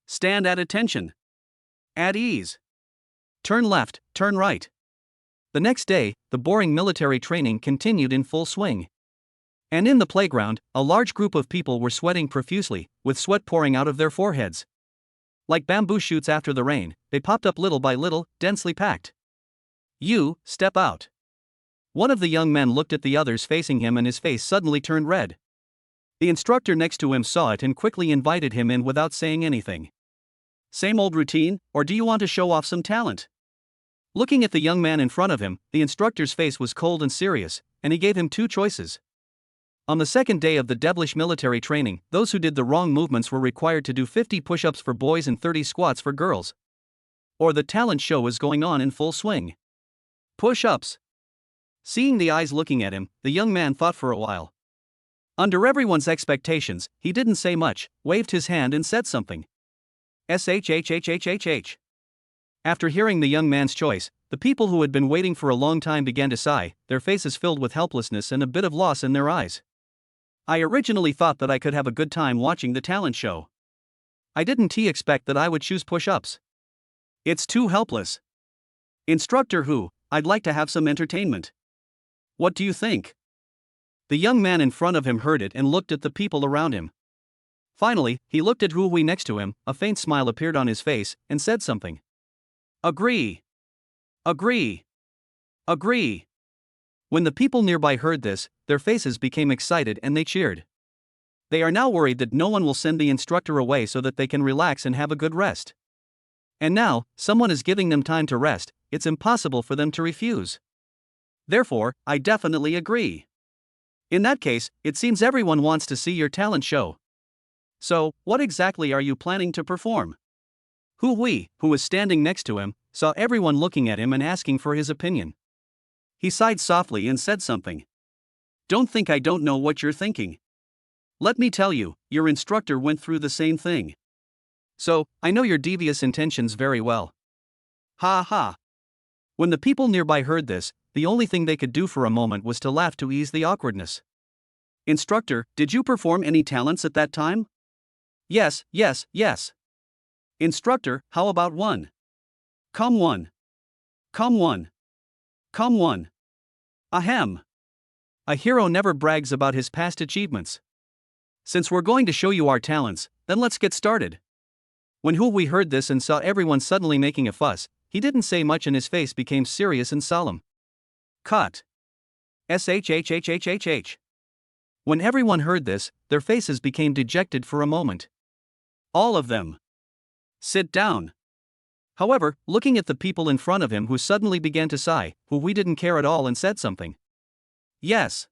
Stand at attention. At ease. Turn left, turn right. The next day, the boring military training continued in full swing. And in the playground, a large group of people were sweating profusely, with sweat pouring out of their foreheads. Like bamboo shoots after the rain, they popped up little by little, densely packed. You, step out. One of the young men looked at the others facing him and his face suddenly turned red. The instructor next to him saw it and quickly invited him in without saying anything. Same old routine, or do you want to show off some talent? Looking at the young man in front of him, the instructor's face was cold and serious, and he gave him two choices. On the second day of the devilish military training, those who did the wrong movements were required to do 50 push-ups for boys and 30 squats for girls. Or the talent show is going on in full swing. Push-ups. Seeing the eyes looking at him, the young man thought for a while. Under everyone's expectations, he didn't say much, waved his hand and said something. SHHHHHH. After hearing the young man's choice, the people who had been waiting for a long time began to sigh, their faces filled with helplessness and a bit of loss in their eyes. I originally thought that I could have a good time watching the talent show. I didn't expect that I would choose push-ups. It's too helpless. Instructor Who, I'd like to have some entertainment. What do you think? The young man in front of him heard it and looked at the people around him. Finally, he looked at Hui next to him, a faint smile appeared on his face, and said something. Agree. Agree. Agree. When the people nearby heard this, their faces became excited and they cheered. They are now worried that no one will send the instructor away so that they can relax and have a good rest. And now, someone is giving them time to rest, it's impossible for them to refuse. Therefore, I definitely agree. In that case, it seems everyone wants to see your talent show. So, what exactly are you planning to perform? Hui, who was standing next to him, saw everyone looking at him and asking for his opinion. He sighed softly and said something. Don't think I don't know what you're thinking. Let me tell you, your instructor went through the same thing. So, I know your devious intentions very well. Ha ha. When the people nearby heard this, the only thing they could do for a moment was to laugh to ease the awkwardness. Instructor, did you perform any talents at that time? Yes, yes, yes. Instructor, how about one? Come one. Come one. Come one. Ahem. A hero never brags about his past achievements. Since we're going to show you our talents, then let's get started. When Hui heard this and saw everyone suddenly making a fuss, he didn't say much and his face became serious and solemn. Cut. Shhhhhhh. When everyone heard this, their faces became dejected for a moment. All of them. Sit down. However, looking at the people in front of him who suddenly began to sigh, Hui didn't care at all and said something. Yes.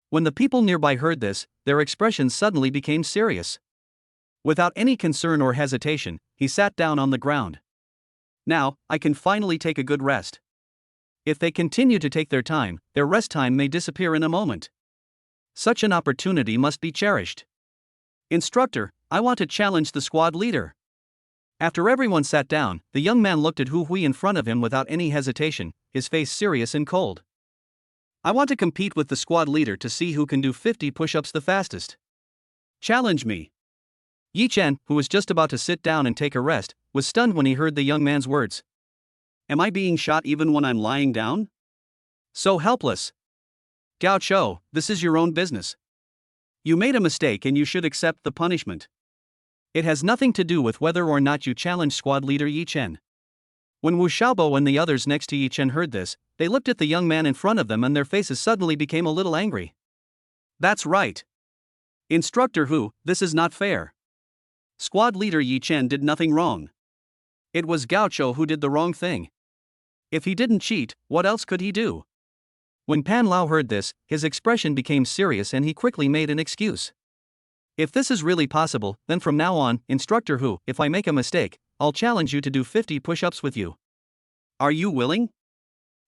When the people nearby heard this, their expressions suddenly became serious. Without any concern or hesitation, he sat down on the ground. Now, I can finally take a good rest. If they continue to take their time, their rest time may disappear in a moment. Such an opportunity must be cherished. Instructor, I want to challenge the squad leader. After everyone sat down, the young man looked at Hui in front of him without any hesitation, his face serious and cold. I want to compete with the squad leader to see who can do 50 push-ups the fastest. Challenge me. Yichin, who was just about to sit down and take a rest, was stunned when he heard the young man's words. Am I being shot even when I'm lying down? So helpless. Gao Chou, this is your own business. You made a mistake and you should accept the punishment. It has nothing to do with whether or not you challenge squad leader Yichin. When Wu Xiaobo and the others next to Yichin heard this, they looked at the young man in front of them and their faces suddenly became a little angry. That's right. Instructor Hu, this is not fair. Squad leader Yichin did nothing wrong. It was Gao Chou who did the wrong thing. If he didn't cheat, what else could he do? When Pan Lao heard this, his expression became serious and he quickly made an excuse. If this is really possible, then from now on, Instructor Hu, if I make a mistake, I'll challenge you to do 50 push-ups with you. Are you willing?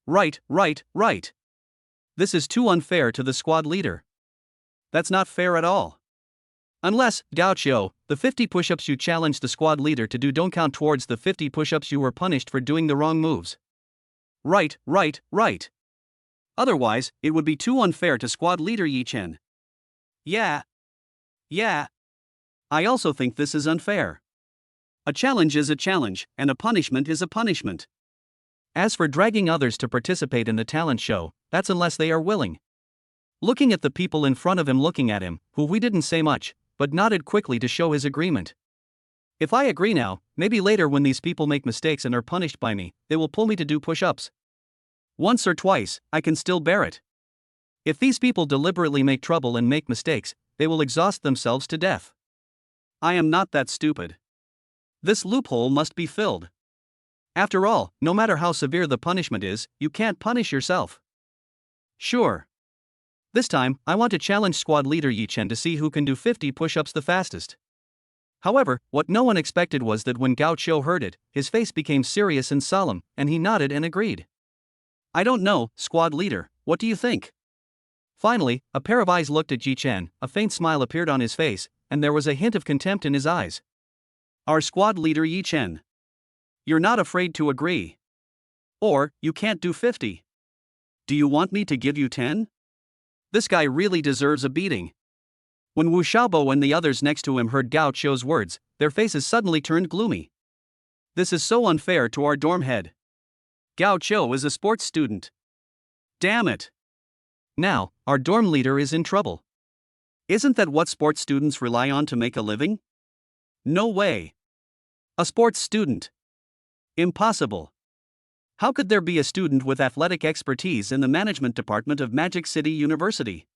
Right. This is too unfair to the squad leader. That's not fair at all. Unless, Gao Chou, the 50 push-ups you challenged the squad leader to do don't count towards the 50 push-ups you were punished for doing the wrong moves. Right. Otherwise, it would be too unfair to squad leader Yichin. Yeah. I also think this is unfair. A challenge is a challenge, and a punishment is a punishment. As for dragging others to participate in the talent show, that's unless they are willing. Looking at the people in front of him looking at him, Hui didn't say much, but nodded quickly to show his agreement. If I agree now, maybe later when these people make mistakes and are punished by me, they will pull me to do push-ups. Once or twice, I can still bear it. If these people deliberately make trouble and make mistakes, they will exhaust themselves to death. I am not that stupid. This loophole must be filled. After all, no matter how severe the punishment is, you can't punish yourself. Sure. This time, I want to challenge squad leader Yichin to see who can do 50 push-ups the fastest. However, what no one expected was that when Gao Chou heard it, his face became serious and solemn, and he nodded and agreed. I don't know, squad leader, what do you think? Finally, a pair of eyes looked at Yichin, a faint smile appeared on his face, and there was a hint of contempt in his eyes. Our squad leader Yichin. You're not afraid to agree. Or, you can't do 50. Do you want me to give you 10? This guy really deserves a beating. When Wu Xiaobo and the others next to him heard Gao Qiu's words, their faces suddenly turned gloomy. This is so unfair to our dorm head. Gao Qiu is a sports student. Damn it. Now, our dorm leader is in trouble. Isn't that what sports students rely on to make a living? No way. A sports student. Impossible. How could there be a student with athletic expertise in the management department of Magic City University?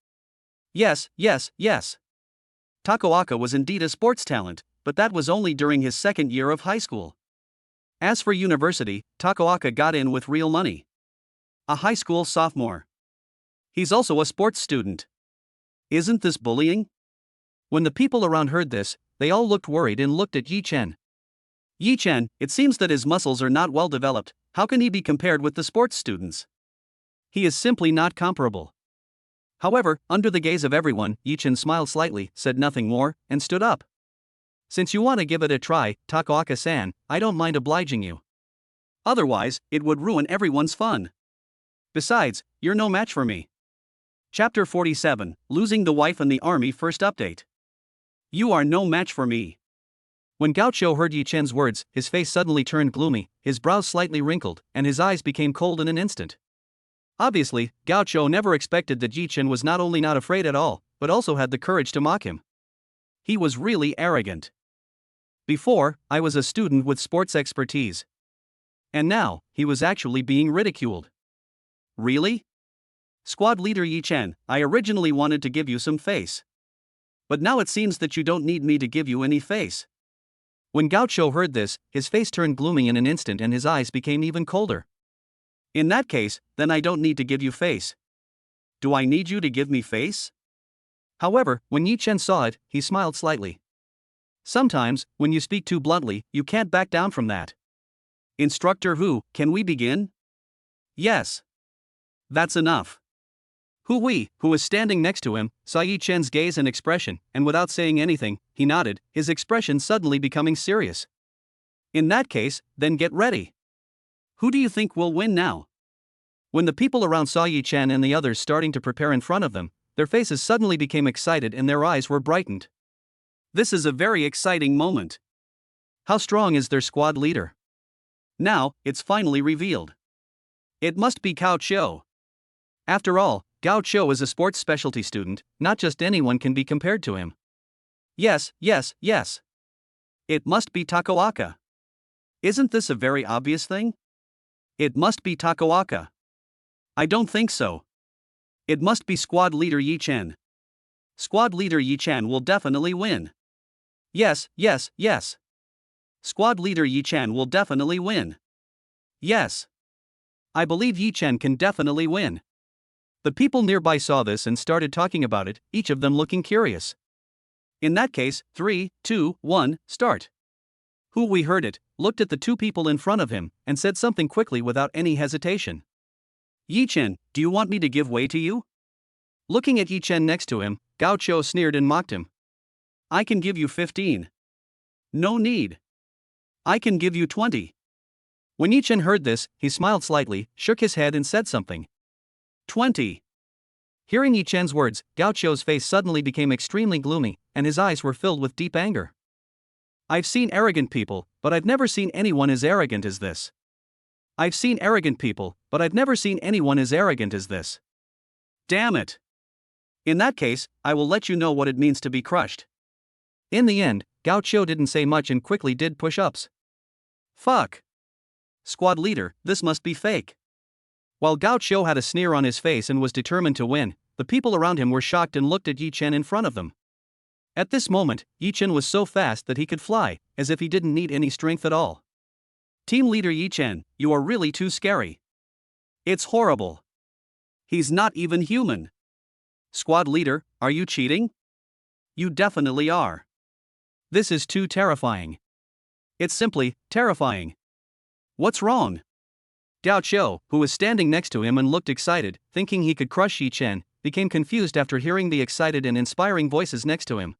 Yes. Takoaka was indeed a sports talent, but that was only during his second year of high school. As for university, Takoaka got in with real money. A high school sophomore. He's also a sports student. Isn't this bullying? When the people around heard this, they all looked worried and looked at Yichin. Yichin, it seems that his muscles are not well developed. How can he be compared with the sports students? He is simply not comparable. However, under the gaze of everyone, Yichin smiled slightly, said nothing more, and stood up. Since you want to give it a try, Takoaka-san, I don't mind obliging you. Otherwise, it would ruin everyone's fun. Besides, you're no match for me. Chapter 47, Losing the Wife and the Army First Update. You are no match for me. When Gao Qiu heard Yichin's words, his face suddenly turned gloomy, his brows slightly wrinkled, and his eyes became cold in an instant. Obviously, Gao Qiu never expected that Yichin was not only not afraid at all, but also had the courage to mock him. He was really arrogant. Before, I was a student with sports expertise. And now, he was actually being ridiculed. Really? Squad leader Yichin, I originally wanted to give you some face. But now it seems that you don't need me to give you any face. When Gao Qiu heard this, his face turned gloomy in an instant and his eyes became even colder. In that case, then I don't need to give you face. Do I need you to give me face? However, when Yichin saw it, he smiled slightly. Sometimes, when you speak too bluntly, you can't back down from that. Instructor Hu, can we begin? Yes. That's enough. Hu Wei, who was standing next to him, saw Yichin's gaze and expression, and without saying anything, he nodded, his expression suddenly becoming serious. In that case, then get ready. Who do you think will win now? When the people around saw Yichin and the others starting to prepare in front of them, their faces suddenly became excited and their eyes were brightened. This is a very exciting moment. How strong is their squad leader? Now, it's finally revealed. It must be Gao Qiu. After all, Gao Qiu is a sports specialty student, not just anyone can be compared to him. Yes. It must be Takoaka. Isn't this a very obvious thing? It must be Takoaka. I don't think so. It must be squad leader Yichin. Squad leader Yichin will definitely win. Yes. Squad leader Yichin will definitely win. Yes. I believe Yichin can definitely win. The people nearby saw this and started talking about it, each of them looking curious. In that case, 3, 2, 1, start. Hu Wei heard it, looked at the two people in front of him, and said something quickly without any hesitation. Yichin, do you want me to give way to you? Looking at Yichin next to him, Gao Qiu sneered and mocked him. I can give you 15. No need. I can give you 20. When Yichin heard this, he smiled slightly, shook his head and said something. 20. Hearing Yichin's words, Gao Qiu's face suddenly became extremely gloomy, and his eyes were filled with deep anger. I've seen arrogant people, but I've never seen anyone as arrogant as this. I've seen arrogant people, but I've never seen anyone as arrogant as this. Damn it. In that case, I will let you know what it means to be crushed. In the end, Gao Qiu didn't say much and quickly did push-ups. Fuck. Squad leader, this must be fake. While Gao Qiu had a sneer on his face and was determined to win, the people around him were shocked and looked at Yichin in front of them. At this moment, Yichin was so fast that he could fly, as if he didn't need any strength at all. Team leader Yichin, you are really too scary. It's horrible. He's not even human. Squad leader, are you cheating? You definitely are. This is too terrifying. It's simply terrifying. What's wrong? Gao Qiu, who was standing next to him and looked excited, thinking he could crush Yichin, became confused after hearing the excited and inspiring voices next to him.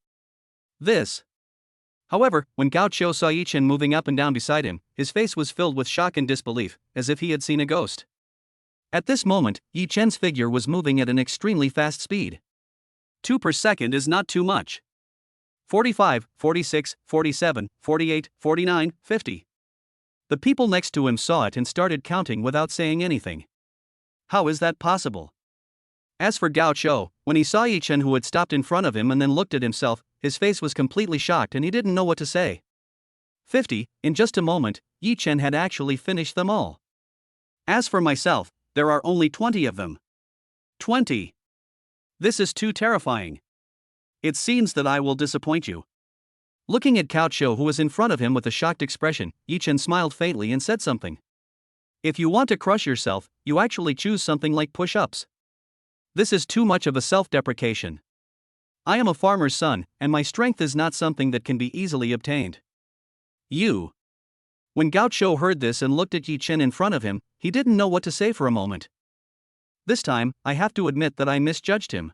This. However, when Gao Qiu saw Yichin moving up and down beside him, his face was filled with shock and disbelief, as if he had seen a ghost. At this moment, Yichen's figure was moving at an extremely fast speed. 2 per second is not too much. 45, 46, 47, 48, 49, 50. The people next to him saw it and started counting without saying anything. How is that possible? As for Gao Qiu, when he saw Yichin who had stopped in front of him and then looked at himself, his face was completely shocked and he didn't know what to say. 50, in just a moment, Yichin had actually finished them all. As for myself, there are only 20 of them. 20. This is too terrifying. It seems that I will disappoint you. Looking at Gao Qiu who was in front of him with a shocked expression, Yichin smiled faintly and said something. If you want to crush yourself, you actually choose something like push-ups. This is too much of a self-deprecation. I am a farmer's son, and my strength is not something that can be easily obtained. You. When Gao Qiu heard this and looked at Yichin in front of him, he didn't know what to say for a moment. This time, I have to admit that I misjudged him.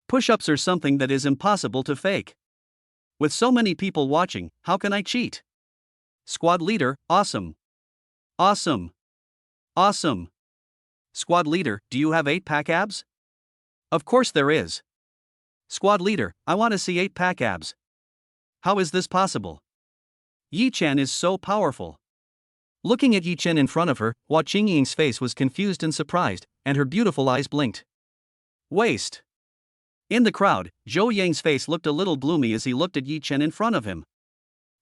Push-ups are something that is impossible to fake. With so many people watching, how can I cheat? Squad leader, awesome. Awesome. Awesome. Squad leader, do you have 8-pack abs? Of course there is. Squad leader, I want to see 8-pack abs. How is this possible? Yichin is so powerful. Looking at Yichin in front of her, Hua Qingying's face was confused and surprised, and her beautiful eyes blinked. Waste. In the crowd, Zhou Yang's face looked a little gloomy as he looked at Yichin in front of him.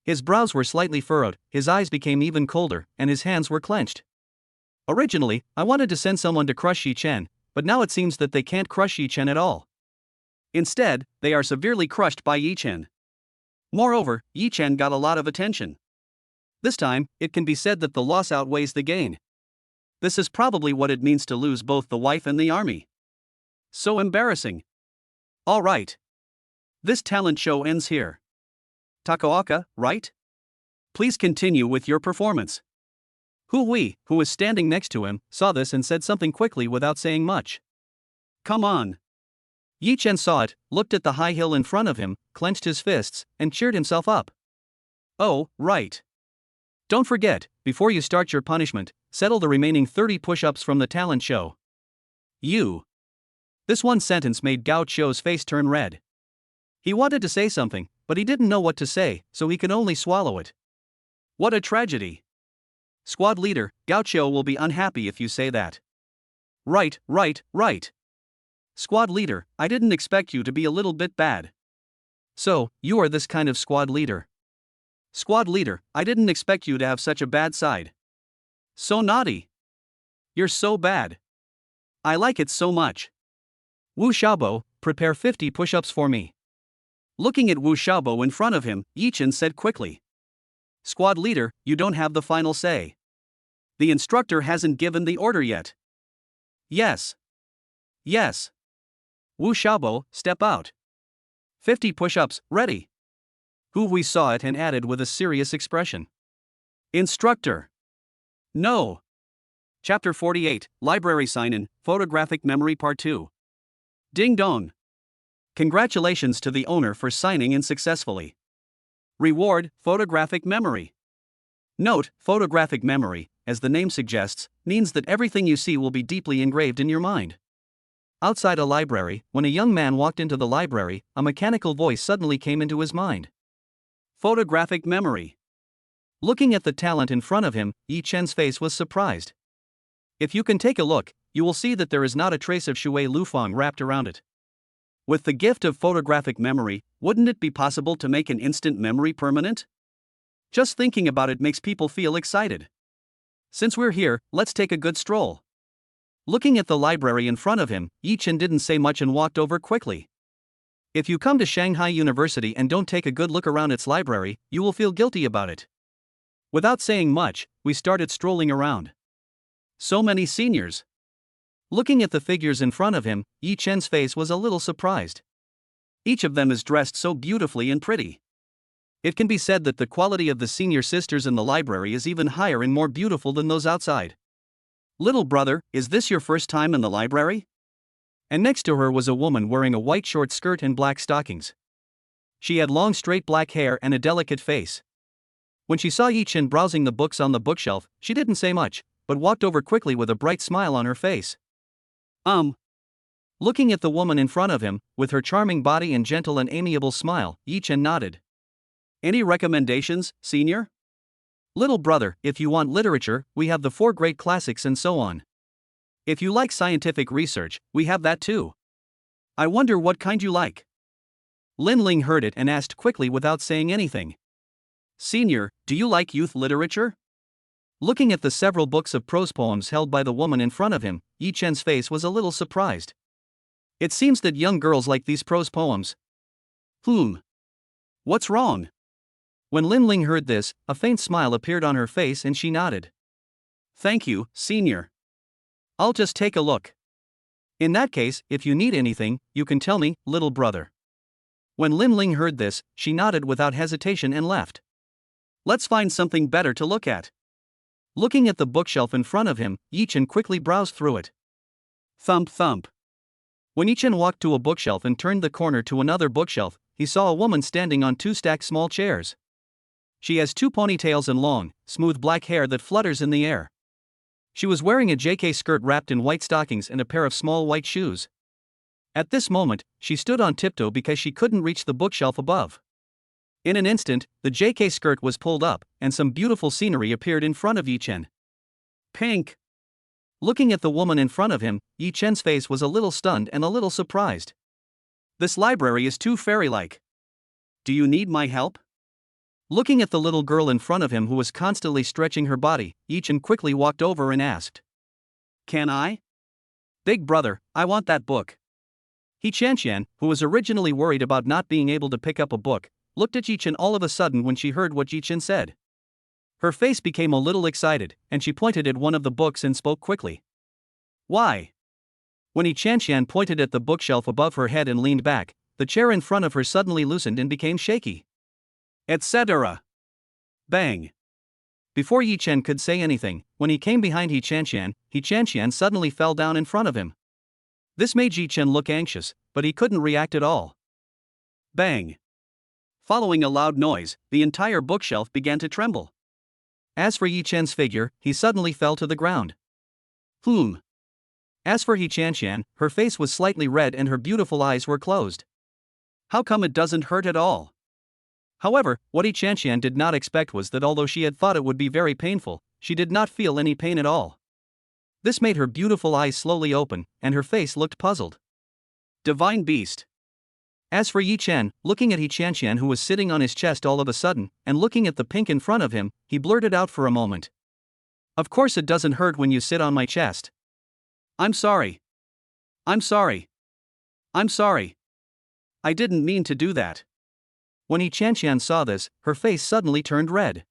His brows were slightly furrowed, his eyes became even colder, and his hands were clenched. Originally, I wanted to send someone to crush Yichin, but now it seems that they can't crush Yichin at all. Instead, they are severely crushed by Yichin. Moreover, Yichin got a lot of attention. This time, it can be said that the loss outweighs the gain. This is probably what it means to lose both the wife and the army. So embarrassing. Alright. This talent show ends here. Takaoka, right? Please continue with your performance. Hu Wei, who was standing next to him, saw this and said something quickly without saying much. Come on. Yichin saw it, looked at the high hill in front of him, clenched his fists, and cheered himself up. Oh, right. Don't forget, before you start your punishment, settle the remaining 30 push-ups from the talent show. You. This one sentence made Gao Qiu's face turn red. He wanted to say something, but he didn't know what to say, so he could only swallow it. What a tragedy. Squad leader, Gao Qiu will be unhappy if you say that. Right. Squad leader, I didn't expect you to be a little bit bad. So, you are this kind of squad leader. Squad leader, I didn't expect you to have such a bad side. So naughty. You're so bad. I like it so much. Wu Xiaobo, prepare 50 push-ups for me. Looking at Wu Xiaobo in front of him, Yichin said quickly. Squad leader, you don't have the final say. The instructor hasn't given the order yet. Yes. Wu Xiaobo, step out. 50 push-ups, ready. Hu Wei saw it and added with a serious expression. Instructor. No. Chapter 48, Library Sign-In, Photographic Memory Part 2. Ding dong. Congratulations to the owner for signing in successfully. Reward, photographic memory. Note, photographic memory, as the name suggests, means that everything you see will be deeply engraved in your mind. Outside a library, when a young man walked into the library, a mechanical voice suddenly came into his mind. Photographic memory. Looking at the talent in front of him, Yichin's face was surprised. If you can take a look, you will see that there is not a trace of Shuer Lufang wrapped around it. With the gift of photographic memory, wouldn't it be possible to make an instant memory permanent? Just thinking about it makes people feel excited. Since we're here, let's take a good stroll. Looking at the library in front of him, Yichin didn't say much and walked over quickly. If you come to Shanghai University and don't take a good look around its library, you will feel guilty about it. Without saying much, we started strolling around. So many seniors. Looking at the figures in front of him, Yichin's face was a little surprised. Each of them is dressed so beautifully and pretty. It can be said that the quality of the senior sisters in the library is even higher and more beautiful than those outside. Little brother, is this your first time in the library? And next to her was a woman wearing a white short skirt and black stockings. She had long straight black hair and a delicate face. When she saw Yichin browsing the books on the bookshelf, she didn't say much, but walked over quickly with a bright smile on her face. Looking at the woman in front of him, with her charming body and gentle and amiable smile, Yichin nodded. Any recommendations, senior? Little brother, if you want literature, we have the 4 great classics and so on. If you like scientific research, we have that too. I wonder what kind you like. Lin Ling heard it and asked quickly without saying anything. Senior, do you like youth literature? Looking at the several books of prose poems held by the woman in front of him, Yichen's face was a little surprised. It seems that young girls like these prose poems. What's wrong? When Lin Ling heard this, a faint smile appeared on her face and she nodded. Thank you, senior. I'll just take a look. In that case, if you need anything, you can tell me, little brother. When Lin Ling heard this, she nodded without hesitation and left. Let's find something better to look at. Looking at the bookshelf in front of him, Yichin quickly browsed through it. Thump thump. When Yichin walked to a bookshelf and turned the corner to another bookshelf, he saw a woman standing on 2 stacked small chairs. She has 2 ponytails and long, smooth black hair that flutters in the air. She was wearing a JK skirt wrapped in white stockings and a pair of small white shoes. At this moment, she stood on tiptoe because she couldn't reach the bookshelf above. In an instant, the JK skirt was pulled up, and some beautiful scenery appeared in front of Yichin. Pink. Looking at the woman in front of him, Yichen's face was a little stunned and a little surprised. This library is too fairy-like. Do you need my help? Looking at the little girl in front of him who was constantly stretching her body, Yichin quickly walked over and asked. Can I? Big brother, I want that book. Qianqian, who was originally worried about not being able to pick up a book, looked at Yichin all of a sudden when she heard what Yichin said. Her face became a little excited, and she pointed at one of the books and spoke quickly. Why? When Qianqian pointed at the bookshelf above her head and leaned back, the chair in front of her suddenly loosened and became shaky. Etc. Bang. Before Yichin could say anything, when he came behind Qianqian suddenly fell down in front of him. This made Yichin look anxious, but he couldn't react at all. Bang. Following a loud noise, the entire bookshelf began to tremble. As for Yichen's figure, he suddenly fell to the ground. As for Qianqian, her face was slightly red and her beautiful eyes were closed. How come it doesn't hurt at all? However, what Qianqian did not expect was that although she had thought it would be very painful, she did not feel any pain at all. This made her beautiful eyes slowly open, and her face looked puzzled. Divine Beast. As for Yichin, looking at Qianqian who was sitting on his chest all of a sudden, and looking at the pink in front of him, he blurted out for a moment. Of course it doesn't hurt when you sit on my chest. I'm sorry. I'm sorry. I'm sorry. I didn't mean to do that. When Qianqian saw this, her face suddenly turned red.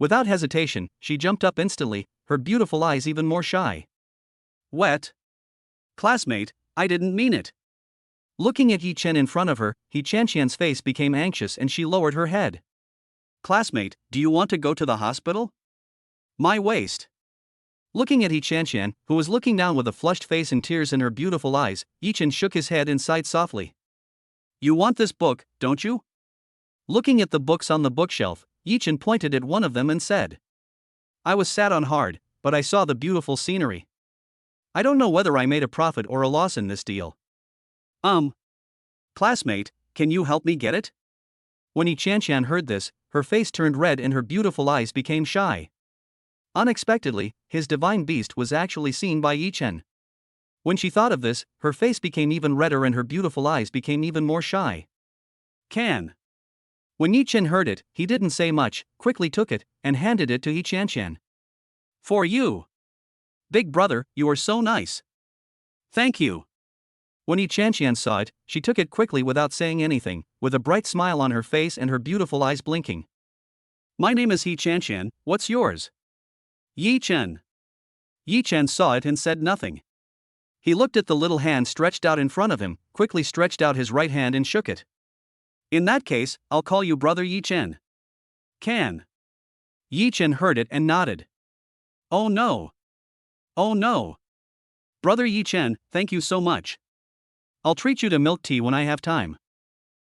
Without hesitation, she jumped up instantly, her beautiful eyes even more shy. Wet? Classmate, I didn't mean it. Looking at Yichin in front of her, Qianqian's face became anxious and she lowered her head. Classmate, do you want to go to the hospital? My waist. Looking at Qianqian, who was looking down with a flushed face and tears in her beautiful eyes, Yichin shook his head and sighed softly. You want this book, don't you? Looking at the books on the bookshelf, Yichin pointed at one of them and said. I was sat on hard, but I saw the beautiful scenery. I don't know whether I made a profit or a loss in this deal. Classmate, can you help me get it? When Qianqian heard this, her face turned red and her beautiful eyes became shy. Unexpectedly, his divine beast was actually seen by Yichin. When she thought of this, her face became even redder and her beautiful eyes became even more shy. Can. When Yichin heard it, he didn't say much, quickly took it, and handed it to Qianqian. For you. Big brother, you are so nice. Thank you. When Qianqian saw it, she took it quickly without saying anything, with a bright smile on her face and her beautiful eyes blinking. My name is Qianqian, what's yours? Yichin. Yichin saw it and said nothing. He looked at the little hand stretched out in front of him, quickly stretched out his right hand and shook it. In that case, I'll call you brother Yichin. Can. Yichin heard it and nodded. Oh no. Oh no. Brother Yichin, thank you so much. I'll treat you to milk tea when I have time.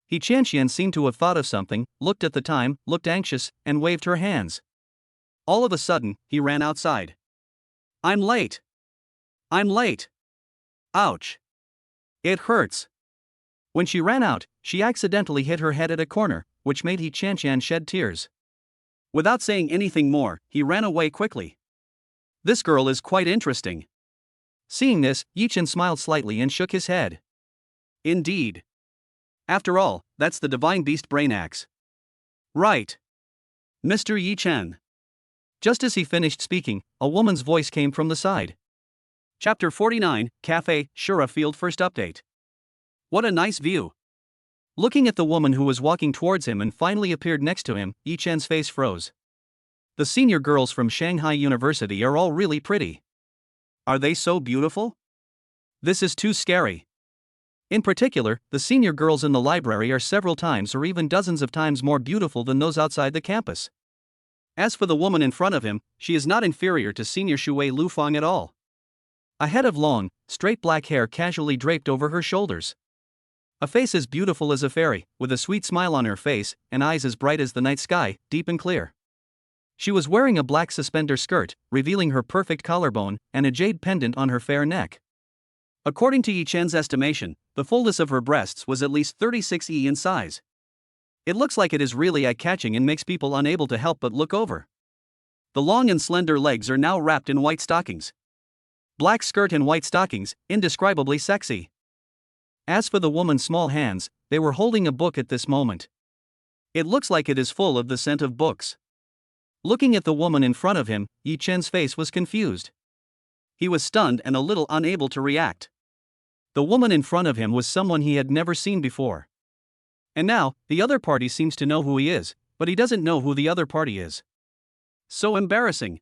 He Qian seemed to have thought of something, looked at the time, looked anxious, and waved her hands. All of a sudden, he ran outside. I'm late. I'm late. Ouch. It hurts. When she ran out, she accidentally hit her head at a corner, which made He Qian shed tears. Without saying anything more, he ran away quickly. This girl is quite interesting. Seeing this, Yichin smiled slightly and shook his head. Indeed. After all, that's the divine beast brain axe. Right. Mr. Yichin. Just as he finished speaking, a woman's voice came from the side. Chapter 49, Cafe, Shuer Field First Update. What a nice view. Looking at the woman who was walking towards him and finally appeared next to him, Yichin's face froze. The senior girls from Shanghai University are all really pretty. Are they so beautiful? This is too scary. In particular, the senior girls in the library are several times or even dozens of times more beautiful than those outside the campus. As for the woman in front of him, she is not inferior to senior Shuer Lufang at all. A head of long, straight black hair casually draped over her shoulders. A face as beautiful as a fairy, with a sweet smile on her face, and eyes as bright as the night sky, deep and clear. She was wearing a black suspender skirt, revealing her perfect collarbone, and a jade pendant on her fair neck. According to Yichin's estimation, the fullness of her breasts was at least 36 in size. It looks like it is really eye-catching and makes people unable to help but look over. The long and slender legs are now wrapped in white stockings. Black skirt and white stockings, indescribably sexy. As for the woman's small hands, they were holding a book at this moment. It looks like it is full of the scent of books. Looking at the woman in front of him, Yichin's face was confused. He was stunned and a little unable to react. The woman in front of him was someone he had never seen before. And now, the other party seems to know who he is, but he doesn't know who the other party is. So embarrassing.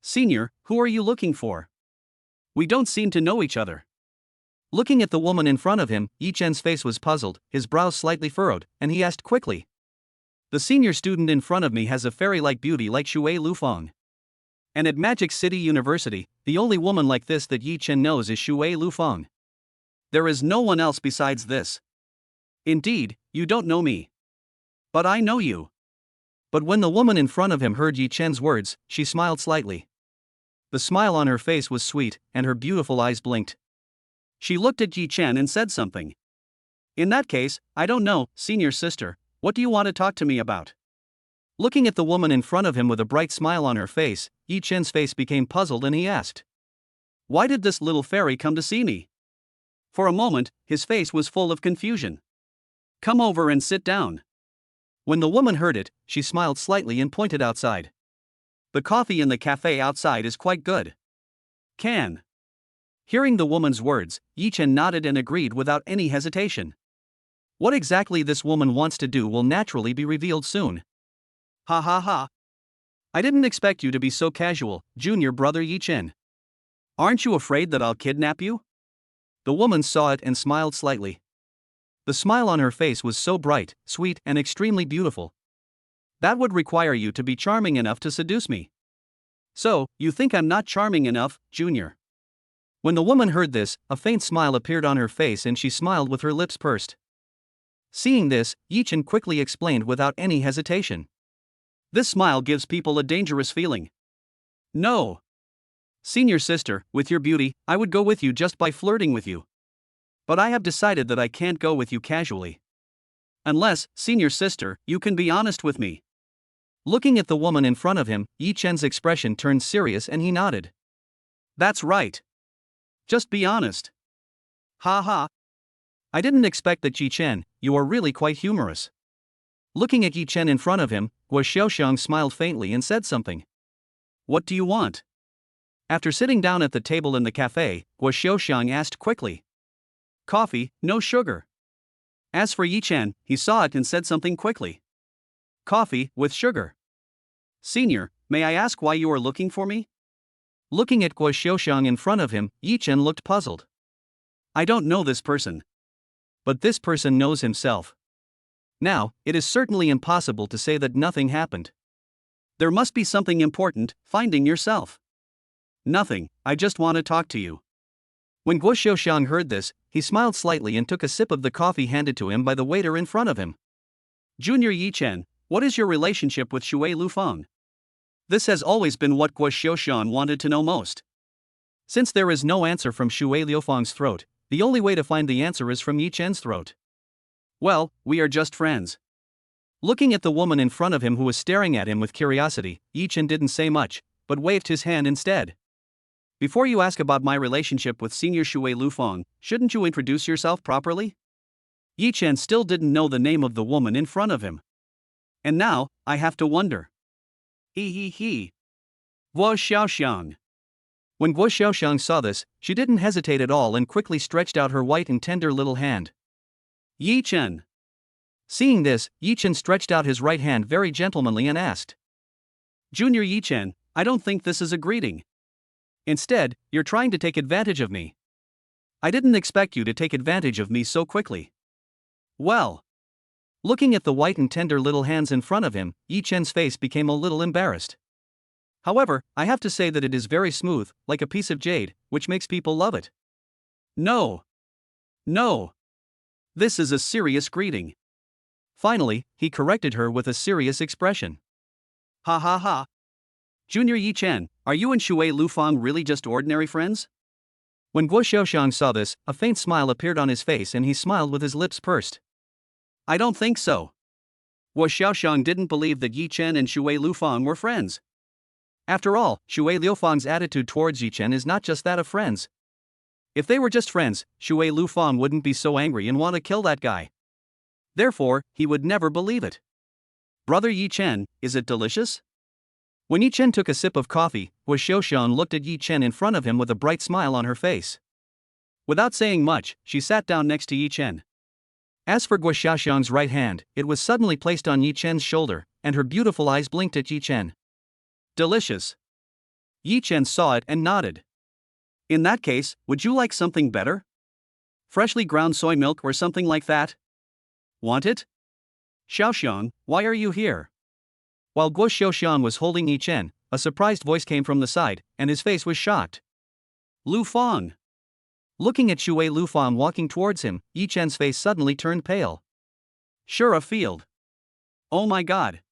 Senior, who are you looking for? We don't seem to know each other. Looking at the woman in front of him, Yichin's face was puzzled, his brows slightly furrowed, and he asked quickly. The senior student in front of me has a fairy-like beauty like Shuer Lufang. And at Magic City University, the only woman like this that Yichin knows is Shuer Lufang. There is no one else besides this. Indeed, you don't know me. But I know you. But when the woman in front of him heard Yichin's words, she smiled slightly. The smile on her face was sweet, and her beautiful eyes blinked. She looked at Yichin and said something. In that case, I don't know, senior sister, what do you want to talk to me about? Looking at the woman in front of him with a bright smile on her face, Yichin's face became puzzled and he asked. Why did this little fairy come to see me? For a moment, his face was full of confusion. Come over and sit down. When the woman heard it, she smiled slightly and pointed outside. The coffee in the cafe outside is quite good. Can. Hearing the woman's words, Yichin nodded and agreed without any hesitation. What exactly this woman wants to do will naturally be revealed soon. Ha ha ha. I didn't expect you to be so casual, junior brother Yichin. Aren't you afraid that I'll kidnap you? The woman saw it and smiled slightly. The smile on her face was so bright, sweet, and extremely beautiful. That would require you to be charming enough to seduce me. So, you think I'm not charming enough, junior? When the woman heard this, a faint smile appeared on her face and she smiled with her lips pursed. Seeing this, Yichin quickly explained without any hesitation. This smile gives people a dangerous feeling. No. Senior sister, with your beauty, I would go with you just by flirting with you. But I have decided that I can't go with you casually. Unless, senior sister, you can be honest with me. Looking at the woman in front of him, Yichin's expression turned serious and he nodded. That's right. Just be honest. Ha ha. I didn't expect that Yichin, you are really quite humorous. Looking at Yichin in front of him, Guo Xiaoxiang smiled faintly and said something. What do you want? After sitting down at the table in the cafe, Guo Xiaoxiang asked quickly. Coffee, no sugar. As for Yichin, he saw it and said something quickly. Coffee, with sugar. Senior, may I ask why you are looking for me? Looking at Guo Xiaoxiang in front of him, Yichin looked puzzled. I don't know this person. But this person knows himself. Now, it is certainly impossible to say that nothing happened. There must be something important, finding yourself. Nothing, I just want to talk to you. When Guo Xiaoxiang heard this, he smiled slightly and took a sip of the coffee handed to him by the waiter in front of him. Junior Yichin, what is your relationship with Shuer Lufang? This has always been what Guo Xiaoshan wanted to know most. Since there is no answer from Shuer Lufang's throat, the only way to find the answer is from Yichen's throat. Well, we are just friends. Looking at the woman in front of him who was staring at him with curiosity, Yichin didn't say much, but waved his hand instead. Before you ask about my relationship with Senior Shuer Lufang, shouldn't you introduce yourself properly? Yichin still didn't know the name of the woman in front of him. And now, I have to wonder. Guo Xiaoxiang. When Guo Xiaoxiang saw this, she didn't hesitate at all and quickly stretched out her white and tender little hand. Yichin. Seeing this, Yichin stretched out his right hand very gentlemanly and asked. Junior Yichin, I don't think this is a greeting. Instead, you're trying to take advantage of me. I didn't expect you to take advantage of me so quickly. Well. Looking at the white and tender little hands in front of him, Yichen's face became a little embarrassed. However, I have to say that it is very smooth, like a piece of jade, which makes people love it. No. This is a serious greeting. Finally, he corrected her with a serious expression. Ha ha ha. Junior Yichin, are you and Shuer Lufang really just ordinary friends? When Guo Xiaoxiang saw this, a faint smile appeared on his face and he smiled with his lips pursed. I don't think so. Guo Xiaoxiang didn't believe that Yichin and Shuer Lufang were friends. After all, Shuer Lufang's attitude towards Yichin is not just that of friends. If they were just friends, Shuer Lufang wouldn't be so angry and want to kill that guy. Therefore, he would never believe it. Brother Yichin, is it delicious? When Yichin took a sip of coffee, Guo Xiaoxiang looked at Yichin in front of him with a bright smile on her face. Without saying much, she sat down next to Yichin. As for Guo Xiaoxiang's right hand, it was suddenly placed on Yichin's shoulder, and her beautiful eyes blinked at Yichin. Delicious. Yichin saw it and nodded. In that case, would you like something better? Freshly ground soy milk or something like that? Want it? Xiaoxiang, why are you here? While Guo Xiaoxiang was holding Yichin, a surprised voice came from the side, and his face was shocked. Lufang. Looking at Shuer Lufang walking towards him, Yichin's face suddenly turned pale. Sure a field. Oh my god.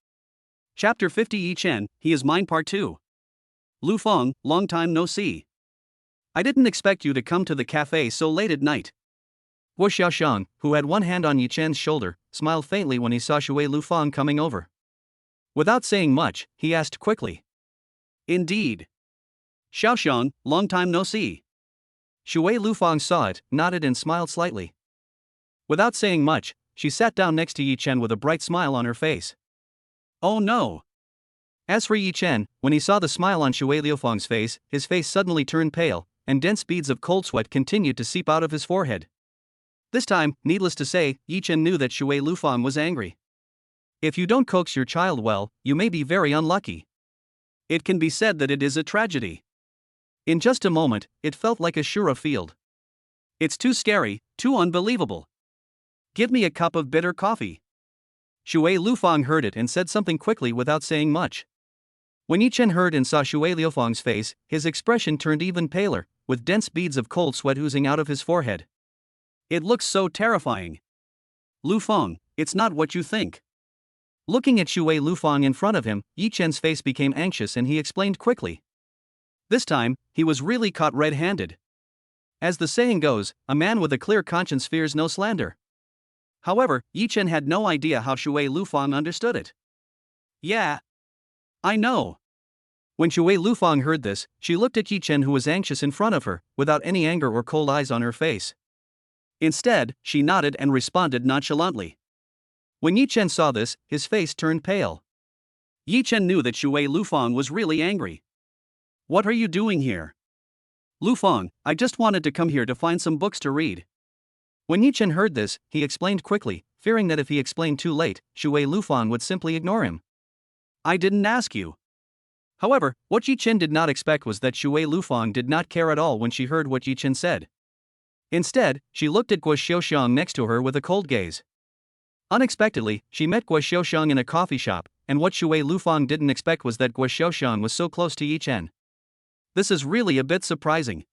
Chapter 50 Yichin, he is mine Part 2. Lufang, long time no see. I didn't expect you to come to the cafe so late at night. Guo Xiaoxiang, who had one hand on Yichin's shoulder, smiled faintly when he saw Shuer Lufang coming over. Without saying much, he asked quickly. Indeed. Xiaoxiang, long time no see. Shuer Lufang saw it, nodded and smiled slightly. Without saying much, she sat down next to Yichin with a bright smile on her face. Oh no. As for Yichin, when he saw the smile on Shuer Lufang's face, his face suddenly turned pale, and dense beads of cold sweat continued to seep out of his forehead. This time, needless to say, Yichin knew that Shuer Lufang was angry. If you don't coax your child well, you may be very unlucky. It can be said that it is a tragedy. In just a moment, it felt like a Shuer field. It's too scary, too unbelievable. Give me a cup of bitter coffee. Shuer Lufang heard it and said something quickly without saying much. When Yichin heard and saw Shuer Lufang's face, his expression turned even paler, with dense beads of cold sweat oozing out of his forehead. It looks so terrifying. Lufang, it's not what you think. Looking at Shuer Lufang in front of him, Yichin's face became anxious and he explained quickly. This time, he was really caught red-handed. As the saying goes, a man with a clear conscience fears no slander. However, Yichin had no idea how Shuer Lufang understood it. Yeah. I know. When Shuer Lufang heard this, she looked at Yichin who was anxious in front of her, without any anger or cold eyes on her face. Instead, she nodded and responded nonchalantly. When Yichin saw this, his face turned pale. Yichin knew that Shuer Lufang was really angry. What are you doing here? Lufang, I just wanted to come here to find some books to read. When Yichin heard this, he explained quickly, fearing that if he explained too late, Shuer Lufang would simply ignore him. I didn't ask you. However, what Yichin did not expect was that Shuer Lufang did not care at all when she heard what Yichin said. Instead, she looked at Guo Xiaoxiang next to her with a cold gaze. Unexpectedly, she met Guo Xiaoxiang in a coffee shop, and what Shuer Lufang didn't expect was that Guo Xiaoxiang was so close to Yichin. This is really a bit surprising.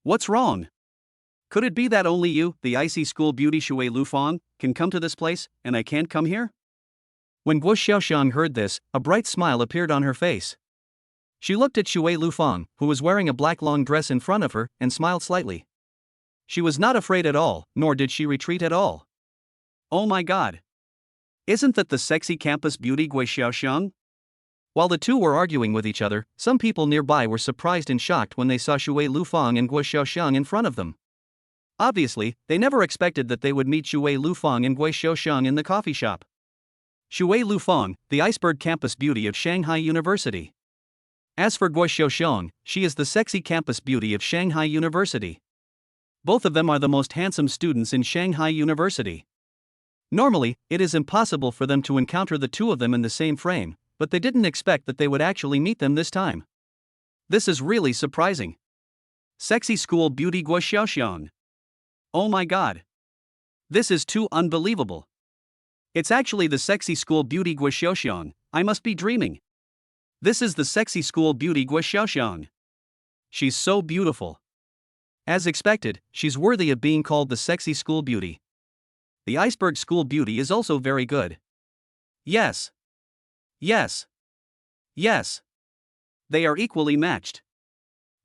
What's wrong? Could it be that only you, the icy school beauty Shuer Lufang, can come to this place, and I can't come here? When Guo Xiaoxiang heard this, a bright smile appeared on her face. She looked at Shuer Lufang, who was wearing a black long dress in front of her, and smiled slightly. She was not afraid at all, nor did she retreat at all. Oh my god! Isn't that the sexy campus beauty Guo Xiaoxiang? While the two were arguing with each other, some people nearby were surprised and shocked when they saw Shuer Lufang and Guo Xiaoxiang in front of them. Obviously, they never expected that they would meet Shuer Lufang and Guo Xiaoxiang in the coffee shop. Shuer Lufang, the Iceberg campus beauty of Shanghai University. As for Guo Xiaoxiang, she is the sexy campus beauty of Shanghai University. Both of them are the most handsome students in Shanghai University. Normally, it is impossible for them to encounter the two of them in the same frame, but they didn't expect that they would actually meet them this time. This is really surprising. Sexy school beauty Guo Xiaoxiang. Oh my god. This is too unbelievable. It's actually the sexy school beauty Guo Xiaoxiang, I must be dreaming. This is the sexy school beauty Guo Xiaoxiang. She's so beautiful. As expected, she's worthy of being called the sexy school beauty. The Iceberg school beauty is also very good. Yes. Yes. Yes. They are equally matched.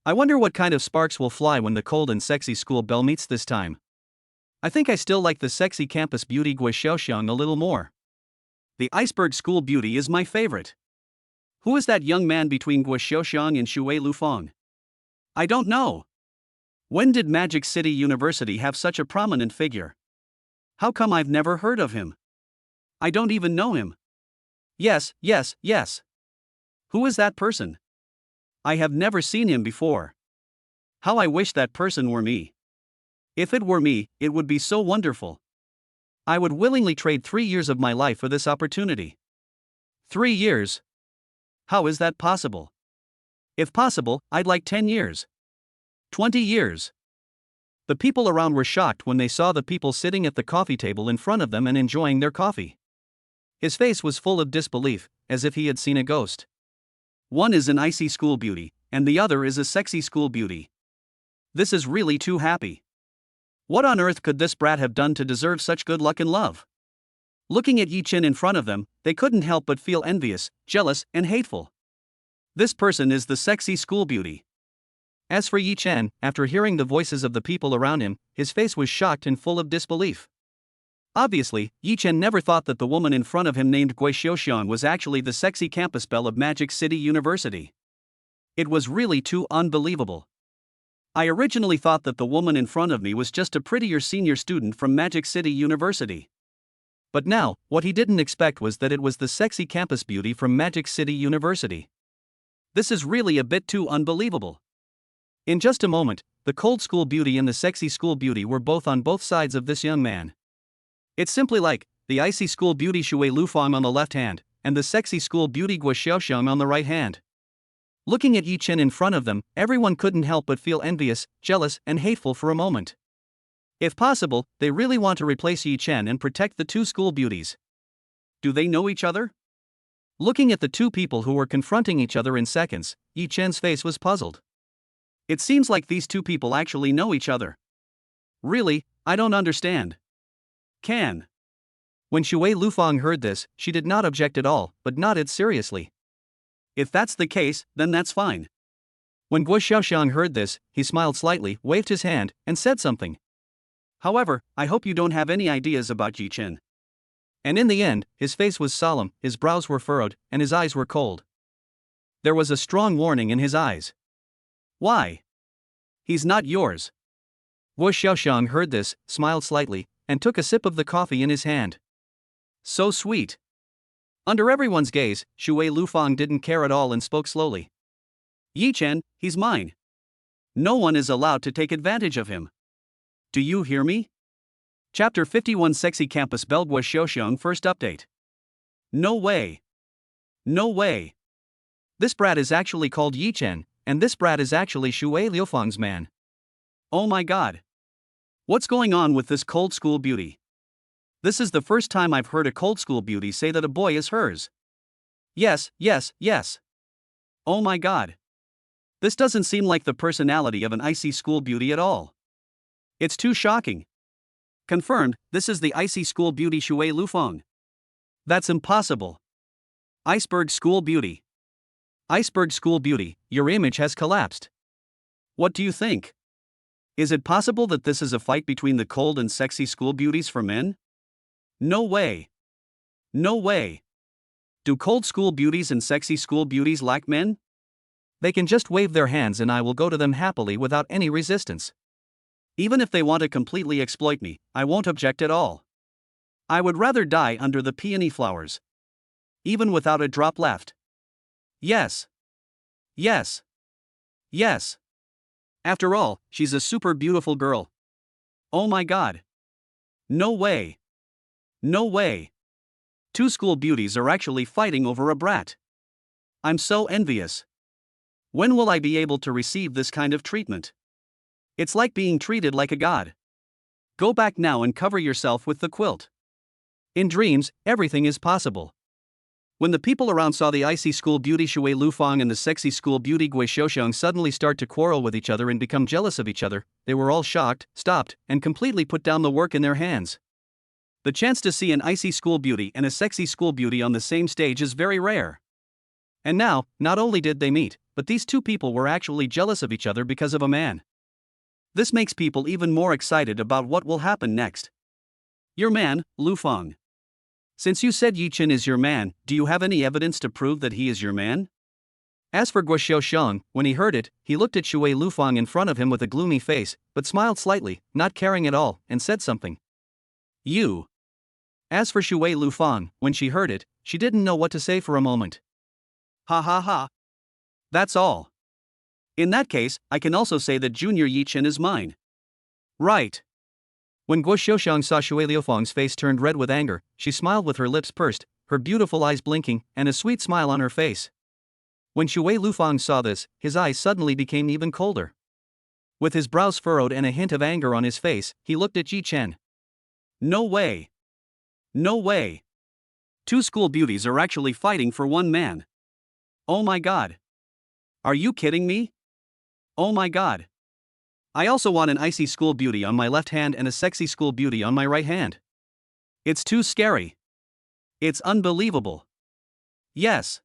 I wonder what kind of sparks will fly when the cold and sexy school belle meets this time. I think I still like the sexy campus beauty Guo Xiaoxiang a little more. The Iceberg school beauty is my favorite. Who is that young man between Guo Xiaoxiang and Shuer Lufang? I don't know. When did Magic City University have such a prominent figure? How come I've never heard of him? I don't even know him. Yes. Who is that person? I have never seen him before. How I wish that person were me. If it were me, it would be so wonderful. I would willingly trade 3 years of my life for this opportunity. 3 years? How is that possible? If possible, I'd like 10 years. 20 years. The people around were shocked when they saw the people sitting at the coffee table in front of them and enjoying their coffee. His face was full of disbelief, as if he had seen a ghost. One is an icy school beauty, and the other is a sexy school beauty. This is really too happy. What on earth could this brat have done to deserve such good luck and love? Looking at Yichin in front of them, they couldn't help but feel envious, jealous, and hateful. This person is the sexy school beauty. As for Yichin, after hearing the voices of the people around him, his face was shocked and full of disbelief. Obviously, Yichin never thought that the woman in front of him named Guo Xiaoxiang was actually the sexy campus belle of Magic City University. It was really too unbelievable. I originally thought that the woman in front of me was just a prettier senior student from Magic City University. But now, what he didn't expect was that it was the sexy campus beauty from Magic City University. This is really a bit too unbelievable. In just a moment, the cold school beauty and the sexy school beauty were both on both sides of this young man. It's simply like the icy school beauty Shuer Lufang on the left hand, and the sexy school beauty Guo Xiaoxiang on the right hand. Looking at Yichin in front of them, everyone couldn't help but feel envious, jealous, and hateful for a moment. If possible, they really want to replace Yichin and protect the two school beauties. Do they know each other? Looking at the two people who were confronting each other in seconds, Yichin's face was puzzled. It seems like these two people actually know each other. Really, I don't understand. When Shuer Lufang heard this, she did not object at all, but nodded seriously. If that's the case, then that's fine. When Guo Xiaoxiang heard this, he smiled slightly, waved his hand, and said something. However, I hope you don't have any ideas about Yichin. And in the end, his face was solemn, his brows were furrowed, and his eyes were cold. There was a strong warning in his eyes. Why? He's not yours. Guo Xiaoxiang heard this, smiled slightly, and took a sip of the coffee in his hand. So sweet. Under everyone's gaze, Shuer Lufang didn't care at all and spoke slowly. Yichin, he's mine. No one is allowed to take advantage of him. Do you hear me? Chapter 51 Sexy Campus Belle Guo Xiaoxiang First Update. No way. No way. This brat is actually called Yichin, and this brat is actually Shuer Lufang's man. Oh my god. What's going on with this cold school beauty? This is the first time I've heard a cold school beauty say that a boy is hers. Yes. Oh my god. This doesn't seem like the personality of an icy school beauty at all. It's too shocking. Confirmed, this is the icy school beauty Shuer Lufang. That's impossible. Iceberg school beauty. Iceberg school beauty, your image has collapsed. What do you think? Is it possible that this is a fight between the cold and sexy school beauties for men? No way. No way. Do cold school beauties and sexy school beauties lack men? They can just wave their hands and I will go to them happily without any resistance. Even if they want to completely exploit me, I won't object at all. I would rather die under the peony flowers. Even without a drop left. Yes. Yes. Yes. After all, she's a super beautiful girl. Oh my god. No way. No way. Two school beauties are actually fighting over a brat. I'm so envious. When will I be able to receive this kind of treatment? It's like being treated like a god. Go back now and cover yourself with the quilt. In dreams, everything is possible. When the people around saw the icy school beauty Shuer Lufang and the sexy school beauty Gui Xiaoxiang suddenly start to quarrel with each other and become jealous of each other, they were all shocked, stopped, and completely put down the work in their hands. The chance to see an icy school beauty and a sexy school beauty on the same stage is very rare. And now, not only did they meet, but these two people were actually jealous of each other because of a man. This makes people even more excited about what will happen next. Your man, Lufang. Since you said Yichin is your man, do you have any evidence to prove that he is your man? As for Gui Xiaoxiang, when he heard it, he looked at Shuer Lufang in front of him with a gloomy face, but smiled slightly, not caring at all, and said something. You. As for Shuer Lufang, when she heard it, she didn't know what to say for a moment. Ha ha ha. That's all. In that case, I can also say that Junior Yichin is mine. Right. When Gui Xiaoxiang saw Shuer Lufang's face turned red with anger, she smiled with her lips pursed, her beautiful eyes blinking, and a sweet smile on her face. When Shuer Lufang saw this, his eyes suddenly became even colder. With his brows furrowed and a hint of anger on his face, he looked at Yichin. No way. No way. Two school beauties are actually fighting for one man. Oh my god. Are you kidding me? Oh my god. I also want an icy school beauty on my left hand and a sexy school beauty on my right hand. It's too scary. It's unbelievable. Yes.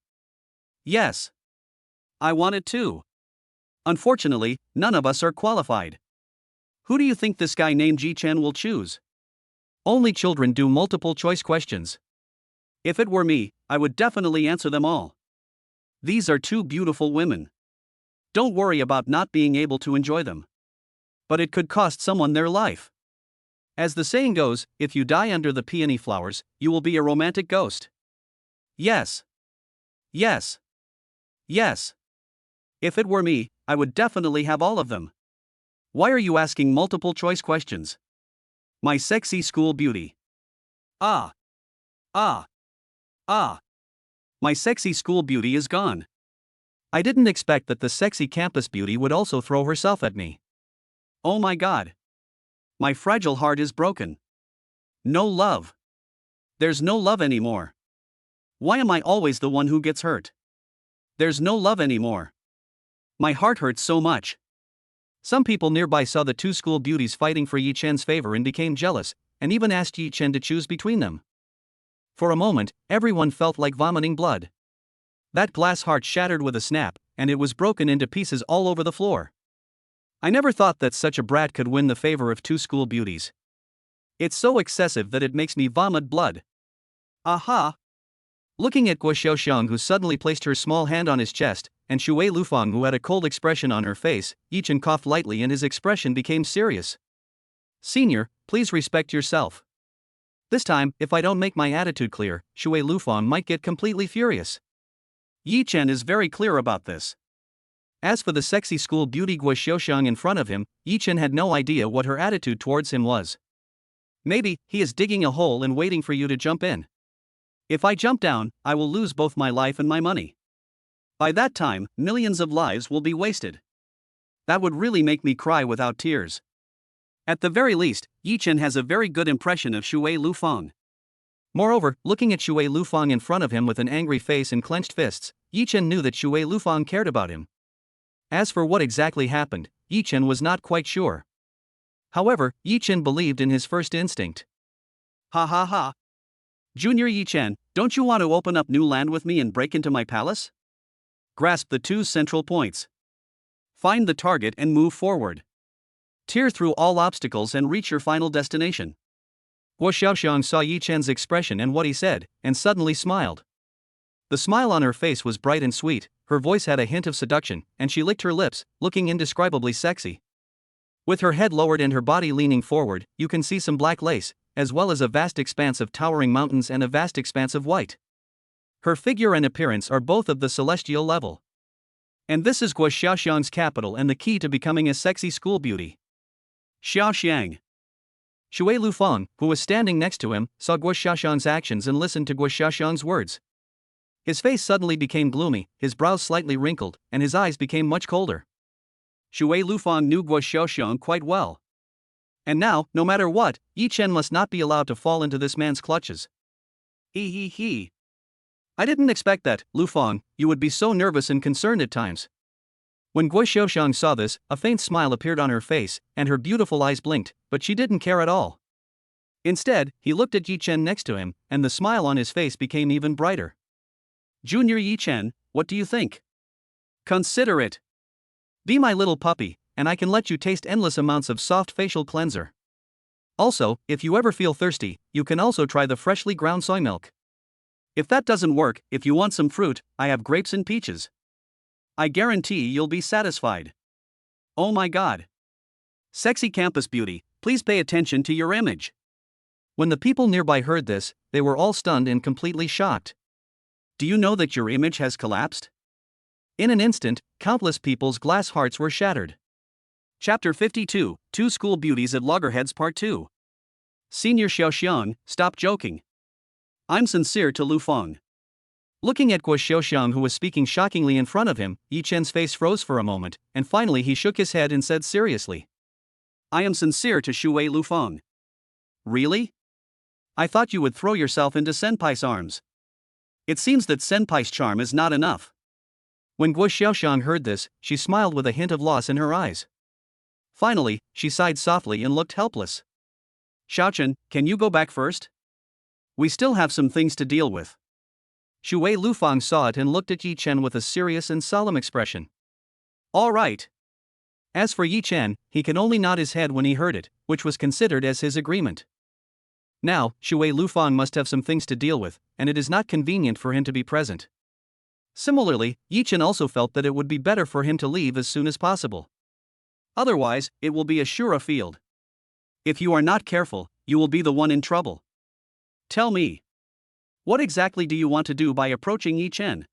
Yes. I want it too. Unfortunately, none of us are qualified. Who do you think this guy named Yichin will choose? Only children do multiple choice questions. If it were me, I would definitely answer them all. These are two beautiful women. Don't worry about not being able to enjoy them. But it could cost someone their life. As the saying goes, if you die under the peony flowers, you will be a romantic ghost. Yes. Yes. Yes. If it were me, I would definitely have all of them. Why are you asking multiple choice questions? My sexy school beauty. Ah. Ah. Ah. My sexy school beauty is gone. I didn't expect that the sexy campus beauty would also throw herself at me. Oh my god. My fragile heart is broken. No love. There's no love anymore. Why am I always the one who gets hurt? There's no love anymore. My heart hurts so much. Some people nearby saw the two school beauties fighting for Yichin's favor and became jealous, and even asked Yichin to choose between them. For a moment, everyone felt like vomiting blood. That glass heart shattered with a snap, and it was broken into pieces all over the floor. I never thought that such a brat could win the favor of two school beauties. It's so excessive that it makes me vomit blood. Aha! Looking at Gui Xiaoxiang, who suddenly placed her small hand on his chest, and Shuer Lufang, who had a cold expression on her face, Yichin coughed lightly and his expression became serious. Senior, please respect yourself. This time, if I don't make my attitude clear, Shuer Lufang might get completely furious. Yichin is very clear about this. As for the sexy school beauty Gui Xiaoxiang in front of him, Yichin had no idea what her attitude towards him was. Maybe he is digging a hole and waiting for you to jump in. If I jump down, I will lose both my life and my money. By that time, millions of lives will be wasted. That would really make me cry without tears. At the very least, Yichin has a very good impression of Shuer Lufang. Moreover, looking at Shuer Lufang in front of him with an angry face and clenched fists, Yichin knew that Shuer Lufang cared about him. As for what exactly happened, Yichin was not quite sure. However, Yichin believed in his first instinct. Ha ha ha. Junior Yichin, don't you want to open up new land with me and break into my palace? Grasp the two central points. Find the target and move forward. Tear through all obstacles and reach your final destination. Guo Xiaoxiang saw Yichin's expression and what he said, and suddenly smiled. The smile on her face was bright and sweet, her voice had a hint of seduction, and she licked her lips, looking indescribably sexy. With her head lowered and her body leaning forward, you can see some black lace, as well as a vast expanse of towering mountains and a vast expanse of white. Her figure and appearance are both of the celestial level. And this is Guo Xiaoxiang's capital and the key to becoming a sexy school beauty. Xiaoxiang. Shuer Lufang, who was standing next to him, saw Guo Xiaoxiang's actions and listened to Guo Xiaoxiang's words. His face suddenly became gloomy, his brows slightly wrinkled, and his eyes became much colder. Shuer Lufang knew Guo Xiaoxiang quite well. And now, no matter what, Yichin must not be allowed to fall into this man's clutches. He. I didn't expect that, Lufang, you would be so nervous and concerned at times. When Guo Xiaoxiang saw this, a faint smile appeared on her face, and her beautiful eyes blinked, but she didn't care at all. Instead, he looked at Yichin next to him, and the smile on his face became even brighter. Junior Yichin, what do you think? Consider it. Be my little puppy, and I can let you taste endless amounts of soft facial cleanser. Also, if you ever feel thirsty, you can also try the freshly ground soy milk. If that doesn't work, if you want some fruit, I have grapes and peaches. I guarantee you'll be satisfied. Oh my god. Sexy campus beauty, please pay attention to your image. When the people nearby heard this, they were all stunned and completely shocked. Do you know that your image has collapsed? In an instant, countless people's glass hearts were shattered. Chapter 52, Two School Beauties at Loggerheads Part 2. Senior Xiaoxiang, stop joking. I'm sincere to Lufang. Looking at Guo Xiaoxiang, who was speaking shockingly in front of him, Yichin's face froze for a moment, and finally he shook his head and said seriously. I am sincere to Shuer Lufang. Really? I thought you would throw yourself into Senpai's arms. It seems that Senpai's charm is not enough. When Guo Xiaoxiang heard this, she smiled with a hint of loss in her eyes. Finally, she sighed softly and looked helpless. Xiaochen, can you go back first? We still have some things to deal with. Shuer Lufang saw it and looked at Yichin with a serious and solemn expression. All right. As for Yichin, he could only nod his head when he heard it, which was considered as his agreement. Now, Shuer Lufang must have some things to deal with, and it is not convenient for him to be present. Similarly, Yichin also felt that it would be better for him to leave as soon as possible. Otherwise, it will be a Shuer field. If you are not careful, you will be the one in trouble. Tell me. What exactly do you want to do by approaching Yichin?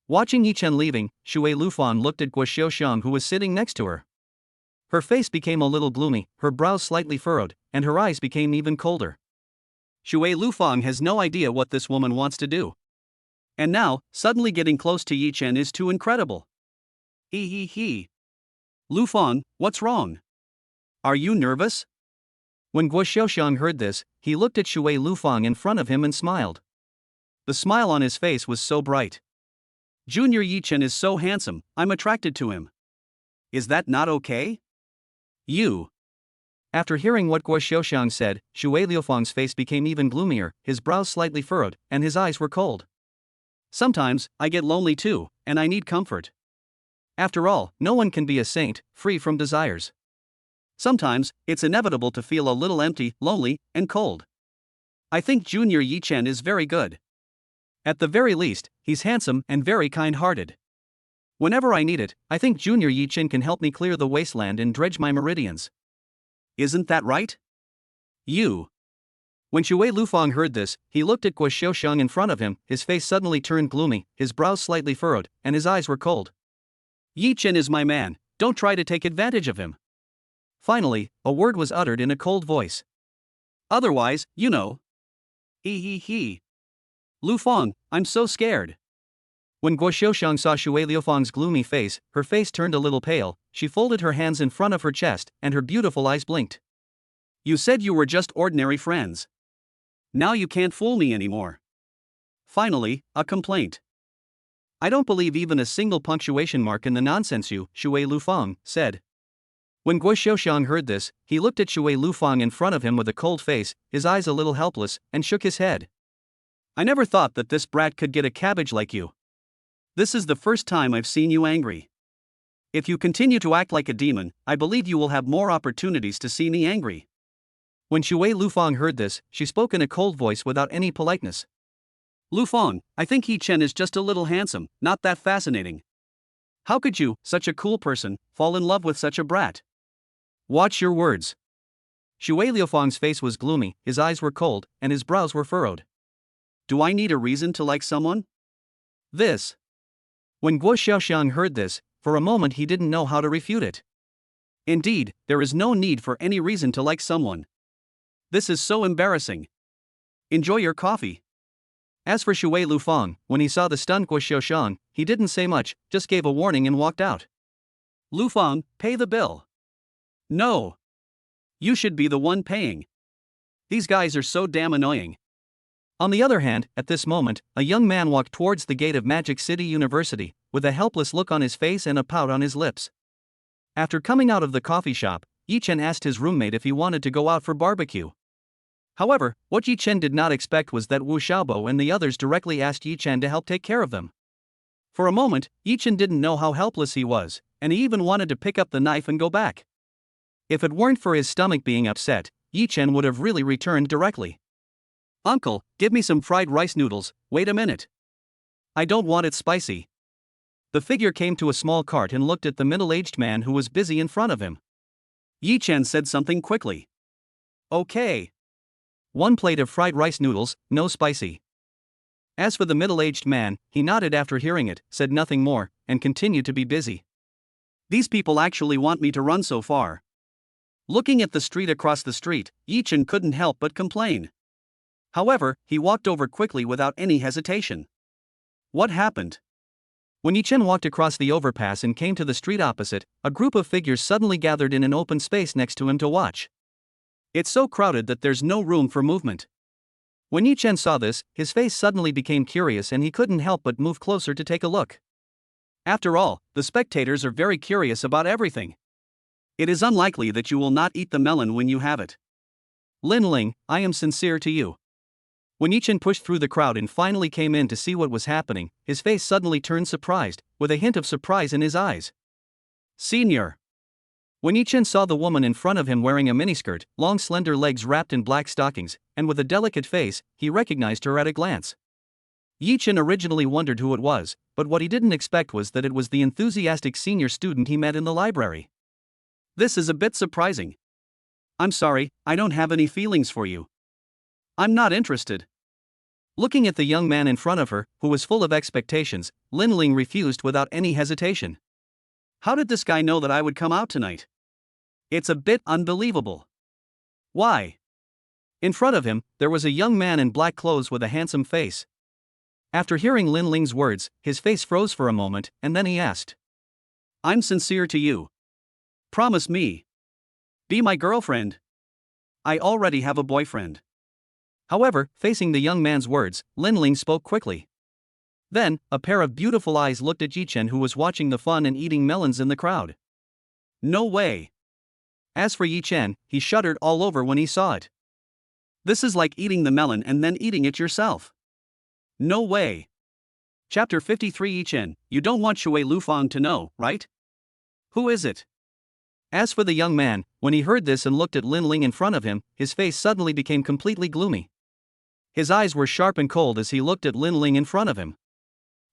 Watching Yichin leaving, Shuer Lufang looked at Guo Xiaoxiang, who was sitting next to her. Her face became a little gloomy, her brows slightly furrowed, and her eyes became even colder. Shuer Lufang has no idea what this woman wants to do. And now, suddenly getting close to Yichin is too incredible. He. Lufang, what's wrong? Are you nervous? When Guo Xiaoxiang heard this, he looked at Shuer Lufang in front of him and smiled. The smile on his face was so bright. Junior Yichin is so handsome, I'm attracted to him. Is that not okay? You. After hearing what Guo Xiaoxiang said, Shuer Lufang's face became even gloomier, his brows slightly furrowed, and his eyes were cold. Sometimes, I get lonely too, and I need comfort. After all, no one can be a saint, free from desires. Sometimes, it's inevitable to feel a little empty, lonely, and cold. I think Junior Yichin is very good. At the very least, he's handsome and very kind-hearted. Whenever I need it, I think Junior Yichin can help me clear the wasteland and dredge my meridians. Isn't that right? You. When Shuer Lufang heard this, he looked at Guo Xiaoxiang in front of him, his face suddenly turned gloomy, his brows slightly furrowed, and his eyes were cold. Yichin is my man, don't try to take advantage of him. Finally, a word was uttered in a cold voice. Otherwise, you know. He. Lufang, I'm so scared. When Guo Xiaoxiang saw Shuer Lufang's gloomy face, her face turned a little pale, she folded her hands in front of her chest, and her beautiful eyes blinked. You said you were just ordinary friends. Now you can't fool me anymore. Finally, a complaint. I don't believe even a single punctuation mark in the nonsense you, Shuer Lufang, said. When Guo Xiaoxiang heard this, he looked at Shuer Lufang in front of him with a cold face, his eyes a little helpless, and shook his head. I never thought that this brat could get a cabbage like you. This is the first time I've seen you angry. If you continue to act like a demon, I believe you will have more opportunities to see me angry. When Shuer Lufang heard this, she spoke in a cold voice without any politeness. Lufang, I think Yichin is just a little handsome, not that fascinating. How could you, such a cool person, fall in love with such a brat? Watch your words. Shuer Lufang's face was gloomy, his eyes were cold, and his brows were furrowed. Do I need a reason to like someone? This. When Guo Xiaoxiang heard this, for a moment he didn't know how to refute it. Indeed, there is no need for any reason to like someone. This is so embarrassing. Enjoy your coffee. As for Shuer Lufang, when he saw the stunned Guo Xiaoxiang, he didn't say much, just gave a warning and walked out. Lufang, pay the bill. No. You should be the one paying. These guys are so damn annoying. On the other hand, at this moment, a young man walked towards the gate of Magic City University, with a helpless look on his face and a pout on his lips. After coming out of the coffee shop, Yichin asked his roommate if he wanted to go out for barbecue. However, what Yichin did not expect was that Wu Xiaobo and the others directly asked Yichin to help take care of them. For a moment, Yichin didn't know how helpless he was, and he even wanted to pick up the knife and go back. If it weren't for his stomach being upset, Yichin would have really returned directly. Uncle, give me some fried rice noodles, wait a minute. I don't want it spicy. The figure came to a small cart and looked at the middle-aged man who was busy in front of him. Yichin said something quickly. Okay. 1 plate of fried rice noodles, no spicy. As for the middle-aged man, he nodded after hearing it, said nothing more, and continued to be busy. These people actually want me to run so far. Looking at the street across the street, Yichin couldn't help but complain. However, he walked over quickly without any hesitation. What happened? When Yichin walked across the overpass and came to the street opposite, a group of figures suddenly gathered in an open space next to him to watch. It's so crowded that there's no room for movement. When Yichin saw this, his face suddenly became curious and he couldn't help but move closer to take a look. After all, the spectators are very curious about everything. It is unlikely that you will not eat the melon when you have it. Lin Ling, I am sincere to you. When Yichin pushed through the crowd and finally came in to see what was happening, his face suddenly turned surprised, with a hint of surprise in his eyes. Senior. When Yichin saw the woman in front of him wearing a miniskirt, long slender legs wrapped in black stockings, and with a delicate face, he recognized her at a glance. Yichin originally wondered who it was, but what he didn't expect was that it was the enthusiastic senior student he met in the library. This is a bit surprising. I'm sorry, I don't have any feelings for you. I'm not interested. Looking at the young man in front of her, who was full of expectations, Lin Ling refused without any hesitation. How did this guy know that I would come out tonight? It's a bit unbelievable. Why? In front of him, there was a young man in black clothes with a handsome face. After hearing Lin Ling's words, his face froze for a moment, and then he asked. I'm sincere to you. Promise me. Be my girlfriend. I already have a boyfriend. However, facing the young man's words, Lin Ling spoke quickly. Then, a pair of beautiful eyes looked at Yichin, who was watching the fun and eating melons in the crowd. No way. As for Yichin, he shuddered all over when he saw it. This is like eating the melon and then eating it yourself. No way. Chapter 53 Yichin, you don't want Shuer Lufang to know, right? Who is it? As for the young man, when he heard this and looked at Lin Ling in front of him, his face suddenly became completely gloomy. His eyes were sharp and cold as he looked at Lin Ling in front of him.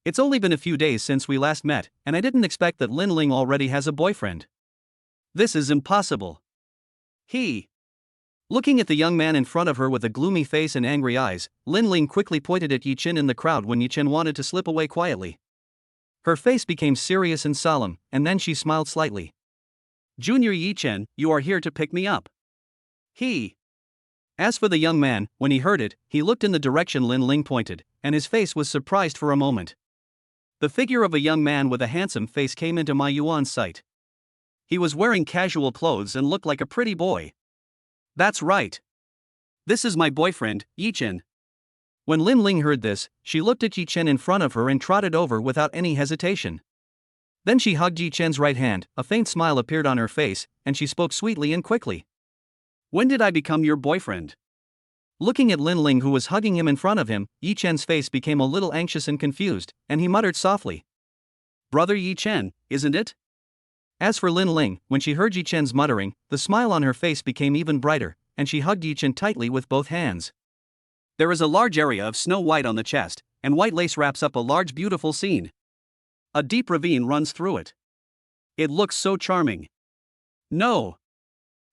It's only been a few days since we last met, and I didn't expect that Lin Ling already has a boyfriend. This is impossible. Looking at the young man in front of her with a gloomy face and angry eyes, Lin Ling quickly pointed at Yichin in the crowd when Yichin wanted to slip away quietly. Her face became serious and solemn, and then she smiled slightly. Junior Yichin, you are here to pick me up. As for the young man, when he heard it, he looked in the direction Lin Ling pointed, and his face was surprised for a moment. The figure of a young man with a handsome face came into Ma Yuan's sight. He was wearing casual clothes and looked like a pretty boy. That's right. This is my boyfriend, Yichin. When Lin Ling heard this, she looked at Yichin in front of her and trotted over without any hesitation. Then she hugged Yichin's right hand, a faint smile appeared on her face, and she spoke sweetly and quickly. When did I become your boyfriend? Looking at Lin Ling who was hugging him in front of him, Yichin's face became a little anxious and confused, and he muttered softly. Brother Yichin, isn't it? As for Lin Ling, when she heard Yichin's muttering, the smile on her face became even brighter, and she hugged Yichin tightly with both hands. There is a large area of snow white on the chest, and white lace wraps up a large beautiful scene. A deep ravine runs through it. It looks so charming. No.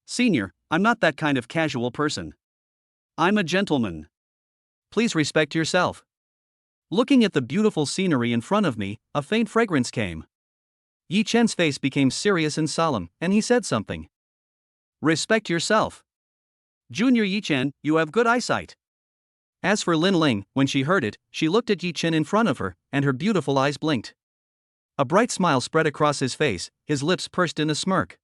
Senior, I'm not that kind of casual person. I'm a gentleman. Please respect yourself. Looking at the beautiful scenery in front of me, a faint fragrance came. Yichen's face became serious and solemn, and he said something. Respect yourself. Junior Yichin, you have good eyesight. As for Lin Ling, when she heard it, she looked at Yichin in front of her, and her beautiful eyes blinked. A bright smile spread across his face, his lips pursed in a smirk.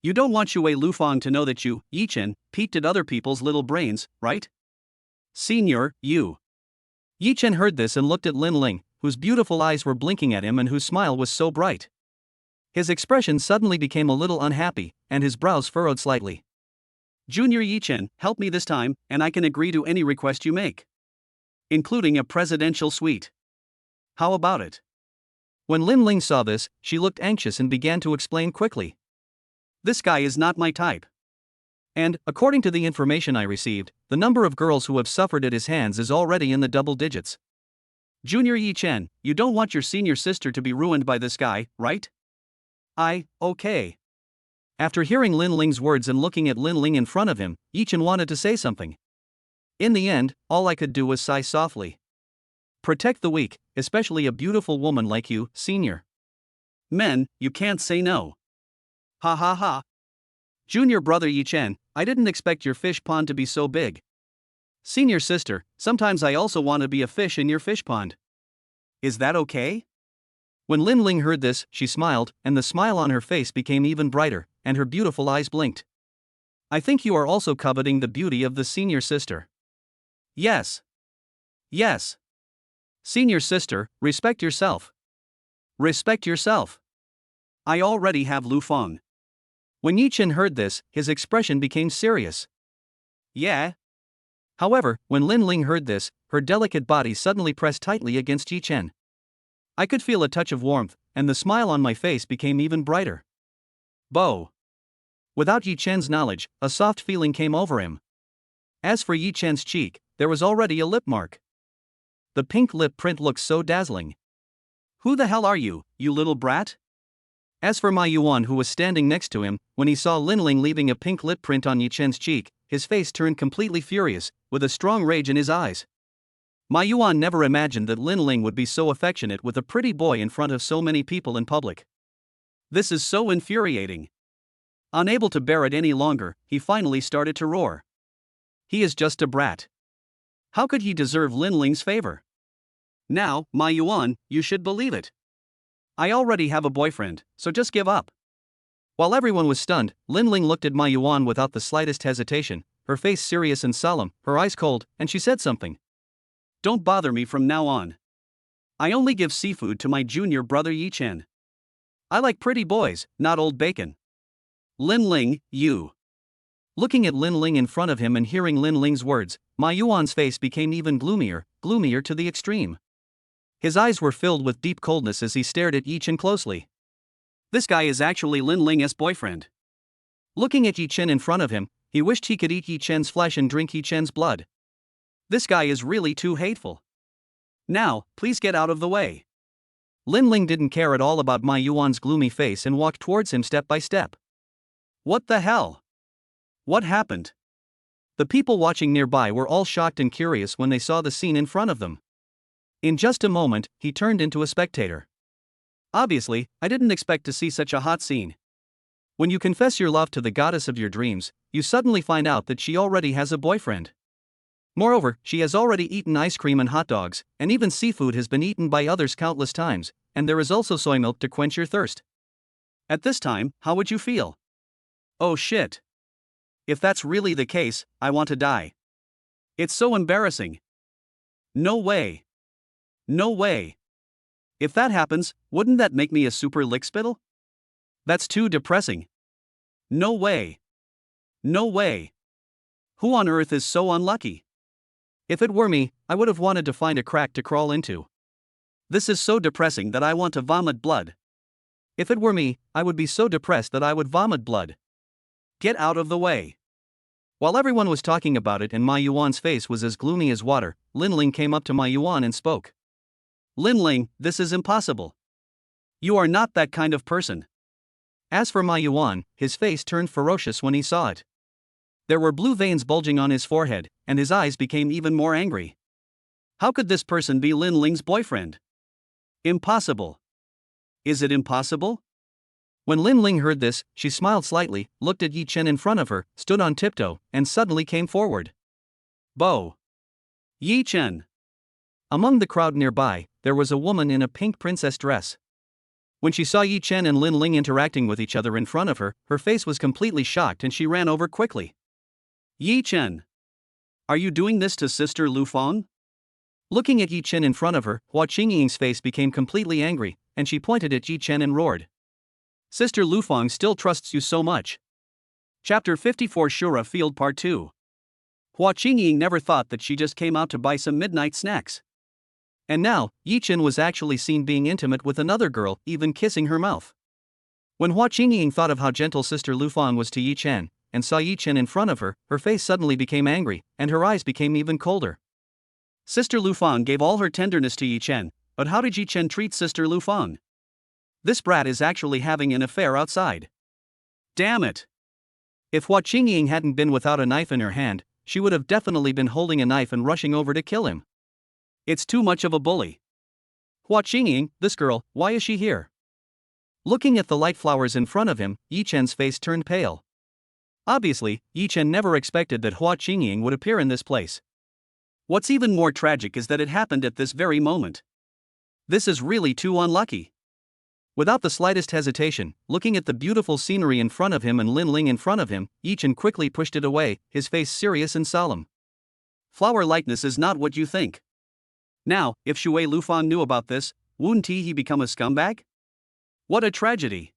You don't want Shuer Lufang to know that you, Yichin, peeked at other people's little brains, right? Senior, you. Yichin heard this and looked at Lin Ling, whose beautiful eyes were blinking at him and whose smile was so bright. His expression suddenly became a little unhappy, and his brows furrowed slightly. Junior Yichin, help me this time, and I can agree to any request you make. Including a presidential suite. How about it? When Lin Ling saw this, she looked anxious and began to explain quickly. This guy is not my type. And, according to the information I received, the number of girls who have suffered at his hands is already in the double digits. Junior Yichin, you don't want your senior sister to be ruined by this guy, right? Okay. After hearing Lin Ling's words and looking at Lin Ling in front of him, Yichin wanted to say something. In the end, all I could do was sigh softly. Protect the weak, especially a beautiful woman like you, senior. Men, you can't say no. Ha ha ha. Junior brother Yichin, I didn't expect your fish pond to be so big. Senior sister, sometimes I also want to be a fish in your fish pond. Is that okay? When Lin Ling heard this, she smiled, and the smile on her face became even brighter, and her beautiful eyes blinked. I think you are also coveting the beauty of the senior sister. Yes. Senior sister, respect yourself. Respect yourself. I already have Lufang. When Yichin heard this, his expression became serious. Yeah. However, when Lin Ling heard this, her delicate body suddenly pressed tightly against Yichin. I could feel a touch of warmth, and the smile on my face became even brighter. Bo. Without Yichin's knowledge, a soft feeling came over him. As for Yichin's cheek, there was already a lip mark. The pink lip print looked so dazzling. Who the hell are you, you little brat? As for Ma Yuan who was standing next to him, when he saw Lin Ling leaving a pink lip print on Yichin's cheek, his face turned completely furious, with a strong rage in his eyes. Ma Yuan never imagined that Lin Ling would be so affectionate with a pretty boy in front of so many people in public. This is so infuriating. Unable to bear it any longer, he finally started to roar. He is just a brat. How could he deserve Lin Ling's favor? Now, Ma Yuan, you should believe it. I already have a boyfriend, so just give up. While everyone was stunned, Lin Ling looked at Ma Yuan without the slightest hesitation, her face serious and solemn, her eyes cold, and she said something. Don't bother me from now on. I only give seafood to my junior brother Yichin. I like pretty boys, not old bacon. Lin Ling, you. Looking at Lin Ling in front of him and hearing Lin Ling's words, Ma Yuan's face became even gloomier to the extreme. His eyes were filled with deep coldness as he stared at Yichin closely. This guy is actually Lin Ling's boyfriend. Looking at Yichin in front of him, he wished he could eat Yichin's flesh and drink Yichin's blood. This guy is really too hateful. Now, please get out of the way. Lin Ling didn't care at all about Ma Yuan's gloomy face and walked towards him step by step. What the hell? What happened? The people watching nearby were all shocked and curious when they saw the scene in front of them. In just a moment, he turned into a spectator. Obviously, I didn't expect to see such a hot scene. When you confess your love to the goddess of your dreams, you suddenly find out that she already has a boyfriend. Moreover, she has already eaten ice cream and hot dogs, and even seafood has been eaten by others countless times, and there is also soy milk to quench your thirst. At this time, how would you feel? Oh shit. If that's really the case, I want to die. It's so embarrassing. No way. No way. If that happens, wouldn't that make me a super lickspittle? That's too depressing. No way. No way. Who on earth is so unlucky? If it were me, I would have wanted to find a crack to crawl into. This is so depressing that I want to vomit blood. If it were me, I would be so depressed that I would vomit blood. Get out of the way. While everyone was talking about it and Ma Yuan's face was as gloomy as water, Lin Ling came up to Ma Yuan and spoke. Lin Ling, this is impossible. You are not that kind of person. As for Ma Yuan, his face turned ferocious when he saw it. There were blue veins bulging on his forehead, and his eyes became even more angry. How could this person be Lin Ling's boyfriend? Impossible. Is it impossible? When Lin Ling heard this, she smiled slightly, looked at Yichin in front of her, stood on tiptoe, and suddenly came forward. Bo. Yichin. Among the crowd nearby, there was a woman in a pink princess dress. When she saw Yichin and Lin Ling interacting with each other in front of her, her face was completely shocked and she ran over quickly. Yichin. Are you doing this to Sister Lufang? Looking at Yichin in front of her, Hua Qingying's face became completely angry, and she pointed at Yichin and roared. Sister Lufang still trusts you so much. Chapter 54 Shuer Field Part 2. Hua Qingying never thought that she just came out to buy some midnight snacks. And now, Yichin was actually seen being intimate with another girl, even kissing her mouth. When Hua Qingying thought of how gentle Sister Lufang was to Yichin, and saw Yichin in front of her, her face suddenly became angry, and her eyes became even colder. Sister Lufang gave all her tenderness to Yichin, but how did Yichin treat Sister Lufang? This brat is actually having an affair outside. Damn it! If Hua Qingying hadn't been without a knife in her hand, she would have definitely been holding a knife and rushing over to kill him. It's too much of a bully. Hua Qingying, this girl, why is she here? Looking at the light flowers in front of him, Yichin's face turned pale. Obviously, Yichin never expected that Hua Qingying would appear in this place. What's even more tragic is that it happened at this very moment. This is really too unlucky. Without the slightest hesitation, looking at the beautiful scenery in front of him and Lin Ling in front of him, Yichin quickly pushed it away, his face serious and solemn. Flower lightness is not what you think. Now, if Shui Lufang knew about this, wouldn't he become a scumbag? What a tragedy.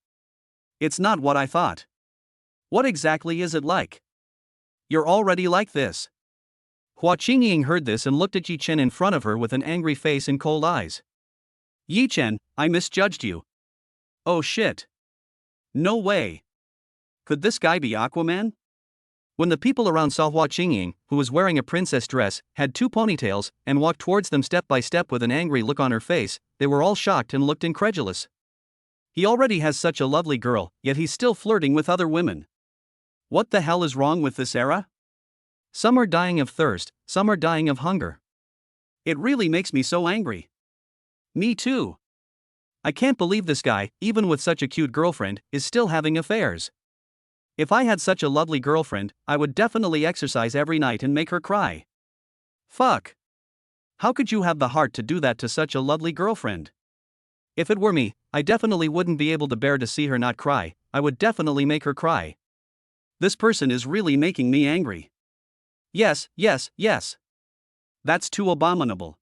It's not what I thought. What exactly is it like? You're already like this. Hua Qingying heard this and looked at Yichin in front of her with an angry face and cold eyes. Yichin, I misjudged you. Oh shit. No way. Could this guy be Aquaman? When the people around saw Hua Qingying, who was wearing a princess dress, had two ponytails, and walked towards them step by step with an angry look on her face, they were all shocked and looked incredulous. He already has such a lovely girl, yet he's still flirting with other women. What the hell is wrong with this era? Some are dying of thirst, some are dying of hunger. It really makes me so angry. Me too. I can't believe this guy, even with such a cute girlfriend, is still having affairs. If I had such a lovely girlfriend, I would definitely exercise every night and make her cry. Fuck. How could you have the heart to do that to such a lovely girlfriend? If it were me, I definitely wouldn't be able to bear to see her not cry, I would definitely make her cry. This person is really making me angry. Yes, yes, yes. That's too abominable.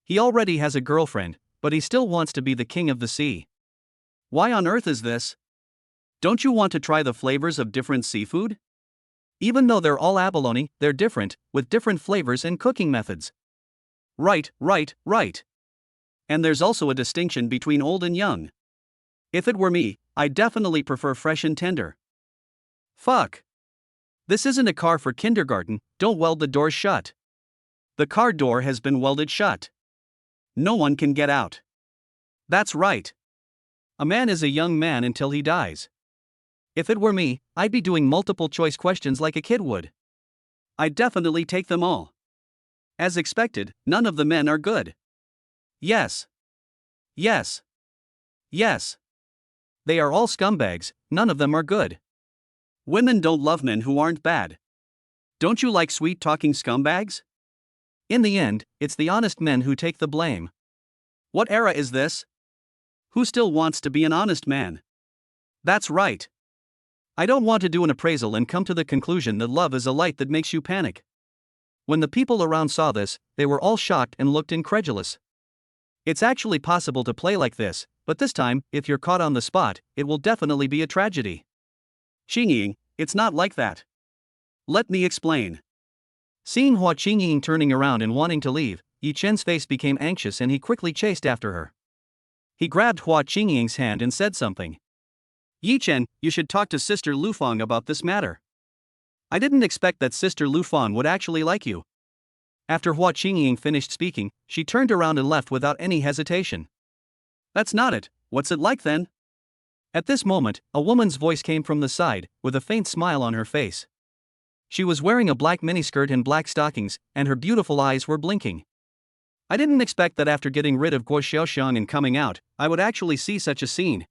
He already has a girlfriend, but he still wants to be the king of the sea. Why on earth is this? Don't you want to try the flavors of different seafood? Even though they're all abalone, they're different, with different flavors and cooking methods. Right. And there's also a distinction between old and young. If it were me, I'd definitely prefer fresh and tender. Fuck. This isn't a car for kindergarten, don't weld the doors shut. The car door has been welded shut. No one can get out. That's right. A man is a young man until he dies. If it were me, I'd be doing multiple choice questions like a kid would. I'd definitely take them all. As expected, none of the men are good. Yes. Yes. Yes. They are all scumbags, none of them are good. Women don't love men who aren't bad. Don't you like sweet-talking scumbags? In the end, it's the honest men who take the blame. What era is this? Who still wants to be an honest man? That's right. I don't want to do an appraisal and come to the conclusion that love is a light that makes you panic. When the people around saw this, they were all shocked and looked incredulous. It's actually possible to play like this, but this time, if you're caught on the spot, it will definitely be a tragedy. Xingying, it's not like that. Let me explain. Seeing Hua Qingying turning around and wanting to leave, Yichen's face became anxious and he quickly chased after her. He grabbed Hua Qingying's hand and said something. Yichin, you should talk to Sister Lufang about this matter. I didn't expect that Sister Lufang would actually like you. After Hua Qingying finished speaking, she turned around and left without any hesitation. That's not it, what's it like then? At this moment, a woman's voice came from the side, with a faint smile on her face. She was wearing a black miniskirt and black stockings, and her beautiful eyes were blinking. I didn't expect that after getting rid of Guo Xiaoxiang and coming out, I would actually see such a scene.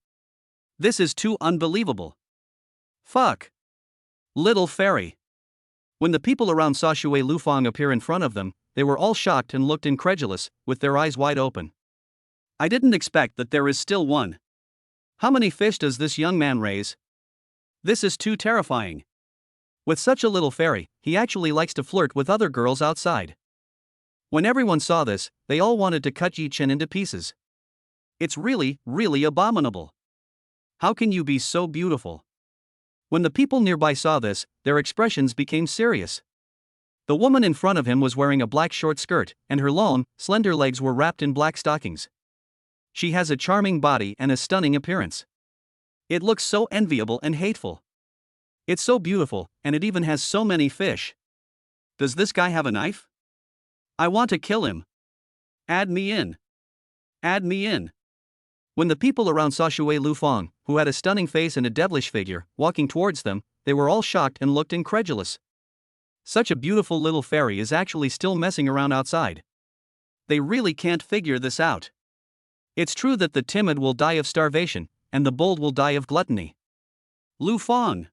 This is too unbelievable. Fuck. Little fairy. When the people around saw Shuer Lufang appear in front of them, they were all shocked and looked incredulous, with their eyes wide open. I didn't expect that there is still one. How many fish does this young man raise? This is too terrifying. With such a little fairy, he actually likes to flirt with other girls outside. When everyone saw this, they all wanted to cut Yichin into pieces. It's really, really abominable. How can you be so beautiful? When the people nearby saw this, their expressions became serious. The woman in front of him was wearing a black short skirt, and her long, slender legs were wrapped in black stockings. She has a charming body and a stunning appearance. It looks so enviable and hateful. It's so beautiful, and it even has so many fish. Does this guy have a knife? I want to kill him. Add me in. Add me in. When the people around saw Shuer Lufang, who had a stunning face and a devilish figure, walking towards them, they were all shocked and looked incredulous. Such a beautiful little fairy is actually still messing around outside. They really can't figure this out. It's true that the timid will die of starvation, and the bold will die of gluttony. Lufang.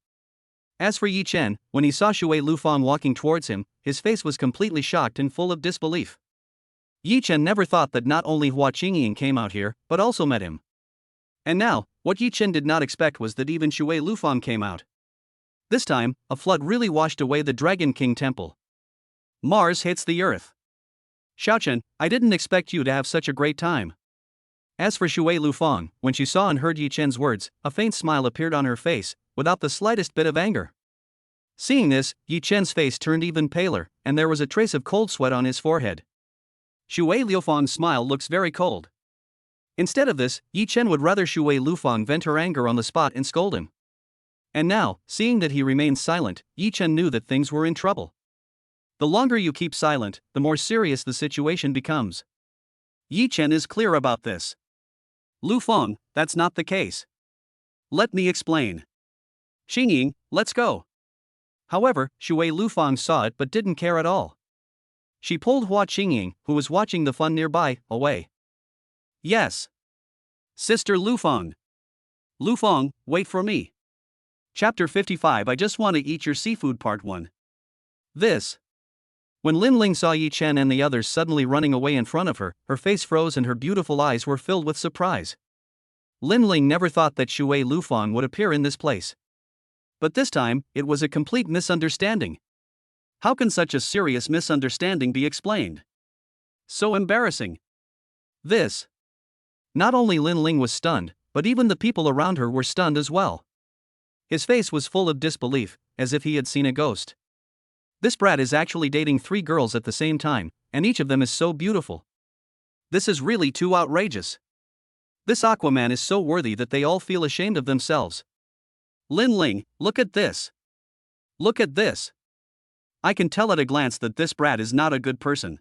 As for Yichin, when he saw Shuer Lufang walking towards him, his face was completely shocked and full of disbelief. Yichin never thought that not only Hua Qingying came out here, but also met him. And now, what Yichin did not expect was that even Shuer Lufang came out. This time, a flood really washed away the Dragon King Temple. Mars hits the earth. Xiaochen, I didn't expect you to have such a great time. As for Shuer Lufang, when she saw and heard Yichin's words, a faint smile appeared on her face, without the slightest bit of anger. Seeing this, Yichin's face turned even paler, and there was a trace of cold sweat on his forehead. Shuer Lufang's smile looks very cold. Instead of this, Yichin would rather Shuer Lufang vent her anger on the spot and scold him. And now, seeing that he remained silent, Yichin knew that things were in trouble. The longer you keep silent, the more serious the situation becomes. Yichin is clear about this. Lufang, that's not the case. Let me explain. Xingying, let's go. However, Shuer Lufang saw it but didn't care at all. She pulled Hua Qingying, who was watching the fun nearby, away. Yes. Sister Lufang. Lufang, wait for me. Chapter 55 I Just Want to Eat Your Seafood Part 1. This. When Linling saw Yichin and the others suddenly running away in front of her, her face froze and her beautiful eyes were filled with surprise. Linling never thought that Shuer Lufang would appear in this place. But this time, it was a complete misunderstanding. How can such a serious misunderstanding be explained? So embarrassing. This. Not only Linling was stunned, but even the people around her were stunned as well. His face was full of disbelief, as if he had seen a ghost. This brat is actually dating 3 girls at the same time, and each of them is so beautiful. This is really too outrageous. This Aquaman is so worthy that they all feel ashamed of themselves. Linling, look at this. Look at this. I can tell at a glance that this brat is not a good person.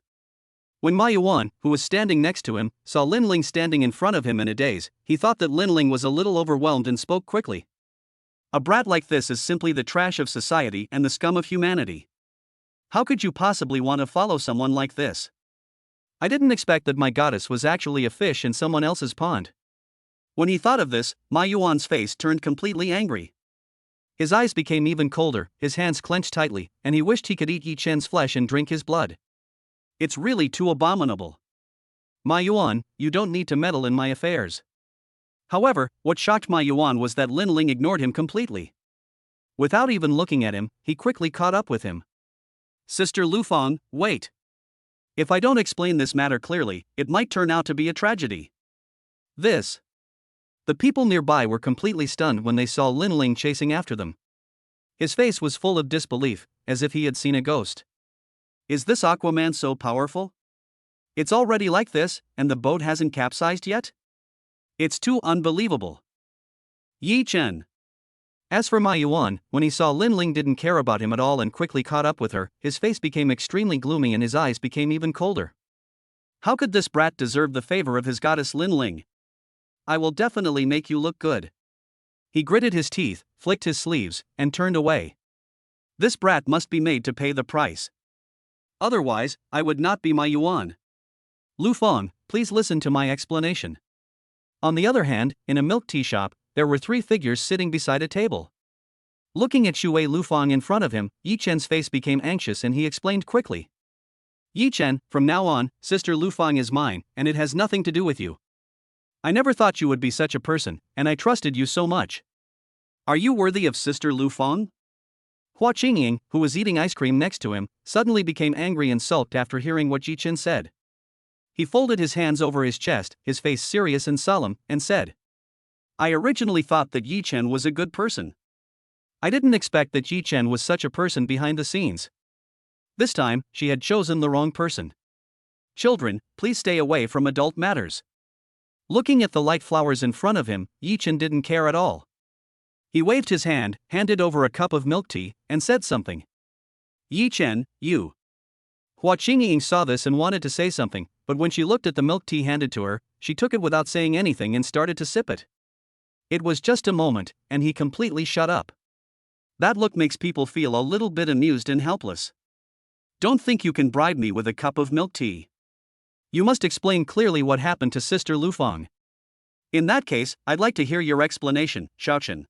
When Ma Yuan, who was standing next to him, saw Linling standing in front of him in a daze, he thought that Linling was a little overwhelmed and spoke quickly. A brat like this is simply the trash of society and the scum of humanity. How could you possibly want to follow someone like this? I didn't expect that my goddess was actually a fish in someone else's pond. When he thought of this, Ma Yuan's face turned completely angry. His eyes became even colder, his hands clenched tightly, and he wished he could eat Yichin's flesh and drink his blood. It's really too abominable. Ma Yuan, you don't need to meddle in my affairs. However, what shocked Ma Yuan was that Linling ignored him completely. Without even looking at him, he quickly caught up with him. Sister Lufang, wait. If I don't explain this matter clearly, it might turn out to be a tragedy. This. The people nearby were completely stunned when they saw Linling chasing after them. His face was full of disbelief, as if he had seen a ghost. Is this Aquaman so powerful? It's already like this, and the boat hasn't capsized yet? It's too unbelievable. Yichin. As for Ma Yuan, when he saw Linling didn't care about him at all and quickly caught up with her, his face became extremely gloomy and his eyes became even colder. How could this brat deserve the favor of his goddess Linling? I will definitely make you look good. He gritted his teeth, flicked his sleeves, and turned away. This brat must be made to pay the price. Otherwise, I would not be Ma Yuan. Lufang, please listen to my explanation. On the other hand, in a milk tea shop, there were 3 figures sitting beside a table. Looking at Shuer Lufang in front of him, Yichen's face became anxious and he explained quickly. Yichin, from now on, Sister Lufang is mine, and it has nothing to do with you. I never thought you would be such a person, and I trusted you so much. Are you worthy of Sister Lufang? Hua Qingying, who was eating ice cream next to him, suddenly became angry and sulked after hearing what Yichin said. He folded his hands over his chest, his face serious and solemn, and said, I originally thought that Yichin was a good person. I didn't expect that Yichin was such a person behind the scenes. This time, she had chosen the wrong person. Children, please stay away from adult matters. Looking at the light flowers in front of him, Yichin didn't care at all. He waved his hand, handed over a cup of milk tea, and said something. Yichin, you. Hua Qingying saw this and wanted to say something, but when she looked at the milk tea handed to her, she took it without saying anything and started to sip it. It was just a moment, and he completely shut up. That look makes people feel a little bit amused and helpless. Don't think you can bribe me with a cup of milk tea. You must explain clearly what happened to Sister Lufang. In that case, I'd like to hear your explanation, Shaochen.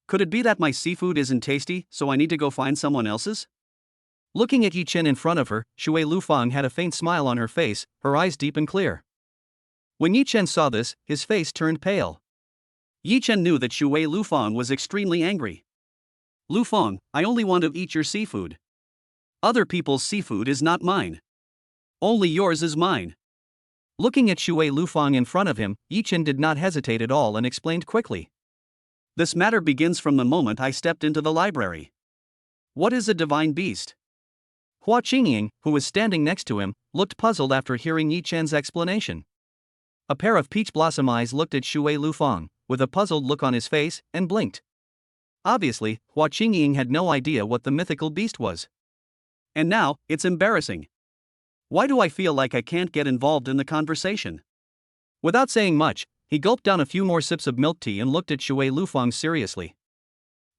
Could it be that my seafood isn't tasty, so I need to go find someone else's? Looking at Yichin in front of her, Shuer Lufang had a faint smile on her face, her eyes deep and clear. When Yichin saw this, his face turned pale. Yichin knew that Shuer Lufang was extremely angry. Lufang, I only want to eat your seafood. Other people's seafood is not mine. Only yours is mine. Looking at Shuer Lufang in front of him, Yichin did not hesitate at all and explained quickly. This matter begins from the moment I stepped into the library. What is a divine beast? Hua Qingying, who was standing next to him, looked puzzled after hearing Yichin's explanation. A pair of peach blossom eyes looked at Shuer Lufang, with a puzzled look on his face, and blinked. Obviously, Hua Qingying had no idea what the mythical beast was. And now, it's embarrassing. Why do I feel like I can't get involved in the conversation? Without saying much, he gulped down a few more sips of milk tea and looked at Shuer Lufang seriously.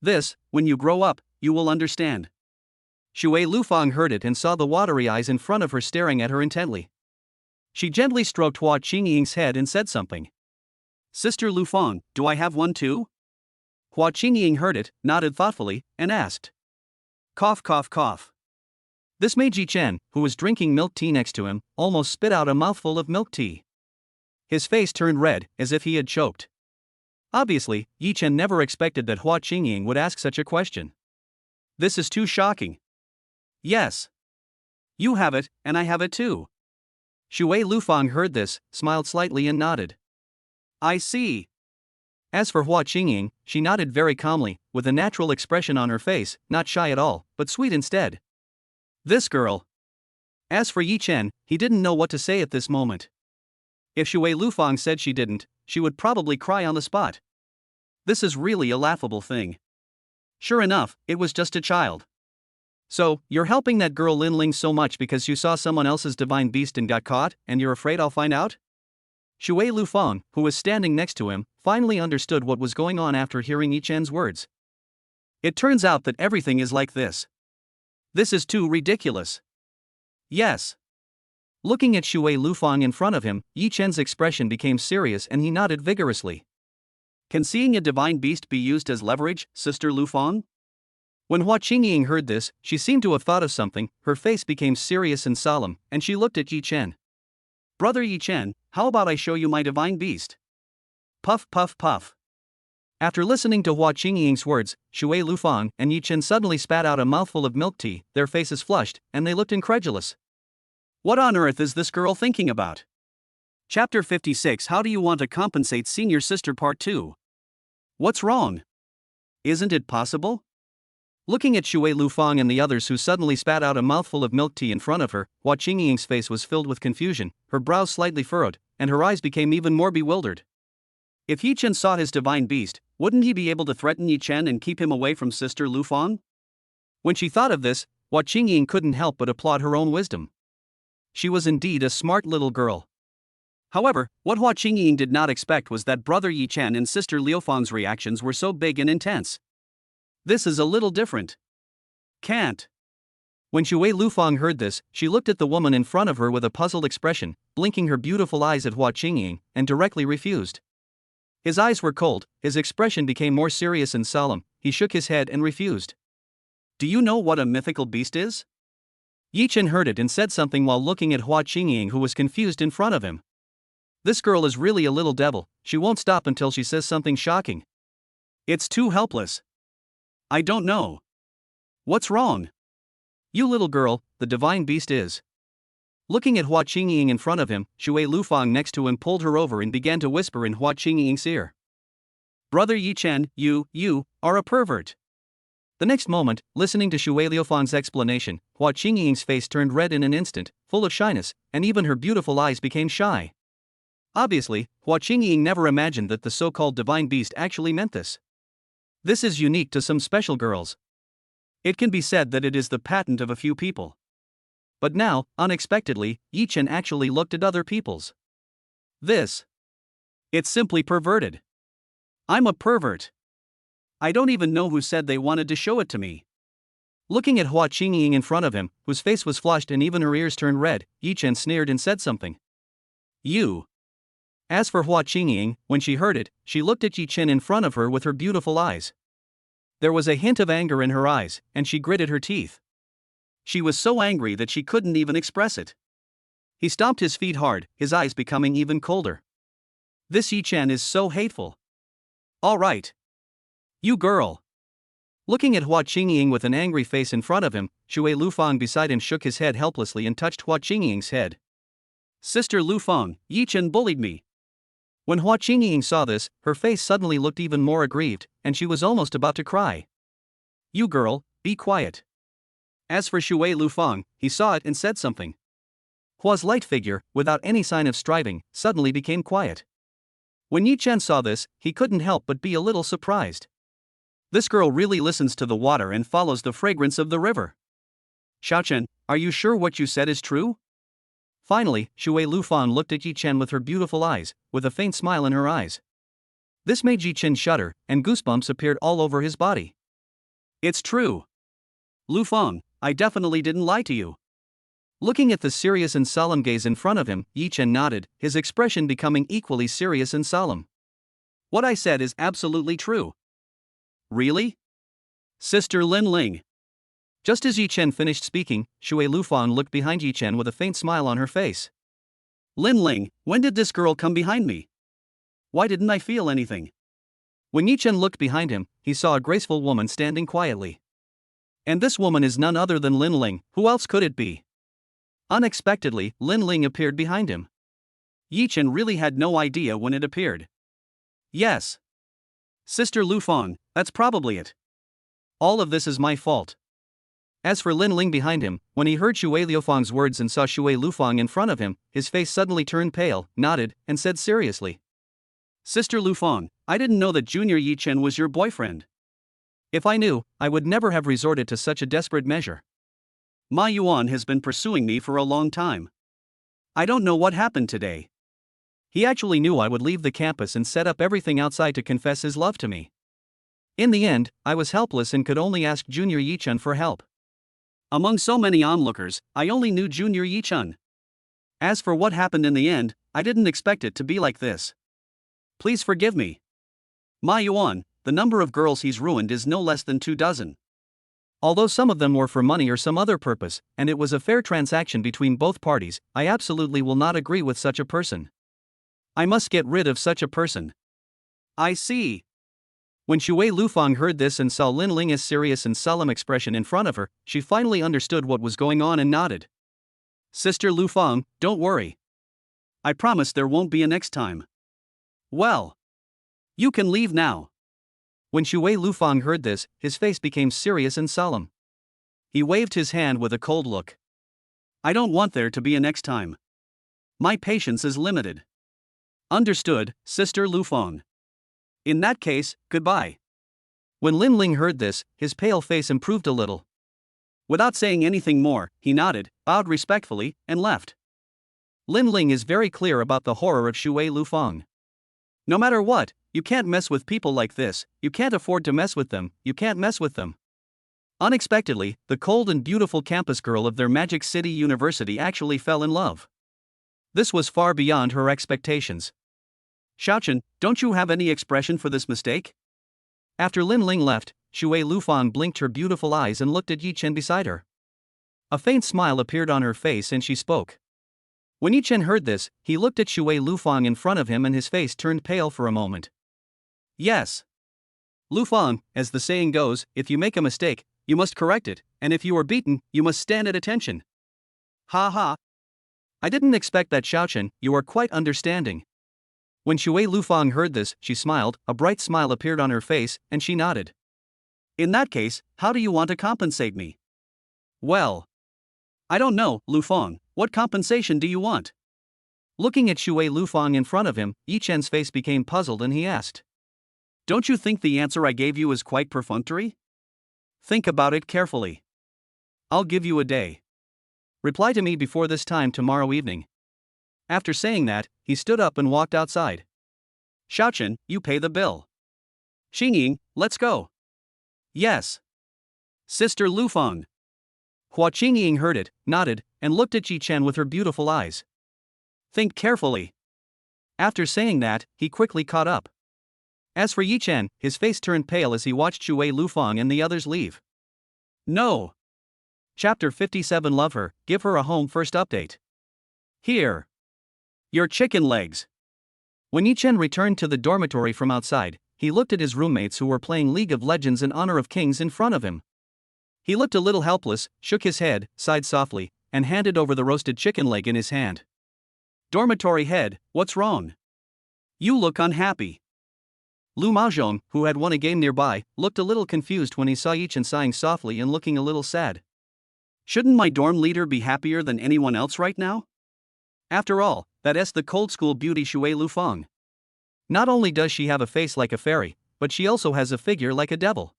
This, when you grow up, you will understand. Shuer Lufang heard it and saw the watery eyes in front of her staring at her intently. She gently stroked Hua Qingying's head and said something. Sister Lufang, do I have one too? Hua Qingying heard it, nodded thoughtfully, and asked. Cough cough cough. This made Yichin, who was drinking milk tea next to him, almost spit out a mouthful of milk tea. His face turned red, as if he had choked. Obviously, Yichin never expected that Hua Qingying would ask such a question. This is too shocking. Yes. You have it, and I have it too. Shuer Lufang heard this, smiled slightly and nodded. I see. As for Hua Qingying, she nodded very calmly, with a natural expression on her face, not shy at all, but sweet instead. This girl. As for Yichin, he didn't know what to say at this moment. If Shuer Lufang said she didn't, she would probably cry on the spot. This is really a laughable thing. Sure enough, it was just a child. So, you're helping that girl Linling so much because you saw someone else's divine beast and got caught, and you're afraid I'll find out? Shuer Lufang, who was standing next to him, finally understood what was going on after hearing Yichin's words. It turns out that everything is like this. This is too ridiculous. Yes. Looking at Shuer Lufang in front of him, Yichin's expression became serious and he nodded vigorously. Can seeing a divine beast be used as leverage, Sister Lufang? When Hua Qingying heard this, she seemed to have thought of something, her face became serious and solemn, and she looked at Yichin. Brother Yichin, how about I show you my divine beast? Puff puff puff. After listening to Hua Qingying's words, Shuer Lufang and Yichin suddenly spat out a mouthful of milk tea, their faces flushed, and they looked incredulous. What on earth is this girl thinking about? Chapter 56 How do you want to compensate senior sister part 2? What's wrong? Isn't it possible? Looking at Shuer Lufang and the others who suddenly spat out a mouthful of milk tea in front of her, Hua Qingying's face was filled with confusion, her brows slightly furrowed, and her eyes became even more bewildered. If Yichin saw his divine beast, wouldn't he be able to threaten Yichin and keep him away from Sister Lufang? When she thought of this, Hua Qingying couldn't help but applaud her own wisdom. She was indeed a smart little girl. However, what Hua Qingying did not expect was that Brother Yichin and Sister Liufang's reactions were so big and intense. This is a little different. Can't. When Shuer Lufang heard this, she looked at the woman in front of her with a puzzled expression, blinking her beautiful eyes at Hua Qingying, and directly refused. His eyes were cold, his expression became more serious and solemn, he shook his head and refused. Do you know what a mythical beast is? Yichin heard it and said something while looking at Hua Qingying, who was confused in front of him. This girl is really a little devil, she won't stop until she says something shocking. It's too helpless. I don't know. What's wrong? You little girl, the divine beast is. Looking at Hua Qingying in front of him, Shuer Lufang next to him pulled her over and began to whisper in Hua Qingying's ear. Brother Yichin, you are a pervert. The next moment, listening to Shuer Lufang's explanation, Hua Qingying's face turned red in an instant, full of shyness, and even her beautiful eyes became shy. Obviously, Hua Qingying never imagined that the so-called divine beast actually meant this. This is unique to some special girls. It can be said that it is the patent of a few people. But now, unexpectedly, Yichin actually looked at other people's. It's simply perverted. I'm a pervert. I don't even know who said they wanted to show it to me. Looking at Hua Qingying in front of him, whose face was flushed and even her ears turned red, Yichin sneered and said something. You. As for Hua Qingying, when she heard it, she looked at Yichin in front of her with her beautiful eyes. There was a hint of anger in her eyes, and she gritted her teeth. She was so angry that she couldn't even express it. He stomped his feet hard, his eyes becoming even colder. This Yichin is so hateful. All right. You girl. Looking at Hua Qingying with an angry face in front of him, Shuer Lufang beside him shook his head helplessly and touched Hua Qingying's head. Sister Lufang, Yichin bullied me. When Hua Qingying saw this, her face suddenly looked even more aggrieved, and she was almost about to cry. You girl, be quiet. As for Shuer Lufang, he saw it and said something. Hua's light figure, without any sign of striving, suddenly became quiet. When Yichin saw this, he couldn't help but be a little surprised. This girl really listens to the water and follows the fragrance of the river. Xiaochen, are you sure what you said is true? Finally, Shuer Lufang looked at Yichin with her beautiful eyes, with a faint smile in her eyes. This made Yichin shudder, and goosebumps appeared all over his body. It's true. Lufang, I definitely didn't lie to you. Looking at the serious and solemn gaze in front of him, Yichin nodded, his expression becoming equally serious and solemn. What I said is absolutely true. Really? Sister Lin Ling. Just as Yichin finished speaking, Shuer Lufang looked behind Yichin with a faint smile on her face. Lin Ling, when did this girl come behind me? Why didn't I feel anything? When Yichin looked behind him, he saw a graceful woman standing quietly. And this woman is none other than Lin Ling, who else could it be? Unexpectedly, Lin Ling appeared behind him. Yichin really had no idea when it appeared. Yes. Sister Lufang, that's probably it. All of this is my fault. As for Lin Ling behind him, when he heard Shuer Lufang's words and saw Shuer Lufang in front of him, his face suddenly turned pale, nodded, and said seriously. Sister Lufang, I didn't know that Junior Yichin was your boyfriend. If I knew, I would never have resorted to such a desperate measure. Ma Yuan has been pursuing me for a long time. I don't know what happened today. He actually knew I would leave the campus and set up everything outside to confess his love to me. In the end, I was helpless and could only ask Junior Yichin for help. Among so many onlookers, I only knew Junior Yichin. As for what happened in the end, I didn't expect it to be like this. Please forgive me. Ma Yuan, the number of girls he's ruined is no less than 24. Although some of them were for money or some other purpose, and it was a fair transaction between both parties, I absolutely will not agree with such a person. I must get rid of such a person. I see. When Shuer Lufang heard this and saw Lin Ling's serious and solemn expression in front of her, she finally understood what was going on and nodded. Sister Lufang, don't worry. I promise there won't be a next time. Well, you can leave now. When Shuer Lufang heard this, his face became serious and solemn. He waved his hand with a cold look. I don't want there to be a next time. My patience is limited. Understood, Sister Lufang. In that case, goodbye. When Lin Ling heard this, his pale face improved a little. Without saying anything more, he nodded, bowed respectfully, and left. Lin Ling is very clear about the horror of Shuer Lufang. No matter what, you can't mess with people like this, you can't afford to mess with them, you can't mess with them. Unexpectedly, the cold and beautiful campus girl of their Magic City University actually fell in love. This was far beyond her expectations. Xiaochen, don't you have any expression for this mistake? After Lin Ling left, Shuer Lufang blinked her beautiful eyes and looked at Yichin beside her. A faint smile appeared on her face and she spoke. When Yichin heard this, he looked at Shuer Lufang in front of him and his face turned pale for a moment. Yes. Lufang, as the saying goes, if you make a mistake, you must correct it, and if you are beaten, you must stand at attention. Ha ha. I didn't expect that, Xiaochen, you are quite understanding. When Shuer Lufang heard this, she smiled, a bright smile appeared on her face, and she nodded. In that case, how do you want to compensate me? Well, I don't know, Lufang, what compensation do you want? Looking at Shuer Lufang in front of him, Yichen's face became puzzled and he asked. Don't you think the answer I gave you is quite perfunctory? Think about it carefully. I'll give you a day. Reply to me before this time tomorrow evening. After saying that, he stood up and walked outside. Xiaochen, you pay the bill. Xingying, let's go. Yes. Sister Lufang. Hua Qingying heard it, nodded, and looked at Yichin with her beautiful eyes. Think carefully. After saying that, he quickly caught up. As for Yichin, his face turned pale as he watched Shuer Lufang and the others leave. No. Chapter 57 Love Her, Give Her a Home First Update. Here. Your chicken legs. When Yichin returned to the dormitory from outside, he looked at his roommates who were playing League of Legends in honor of kings in front of him. He looked a little helpless, shook his head, sighed softly, and handed over the roasted chicken leg in his hand. Dormitory head, what's wrong? You look unhappy. Lu Maozhong, who had won a game nearby, looked a little confused when he saw Yichin sighing softly and looking a little sad. Shouldn't my dorm leader be happier than anyone else right now? After all, that's the cold school beauty Shuer Lufang. Not only does she have a face like a fairy, but she also has a figure like a devil.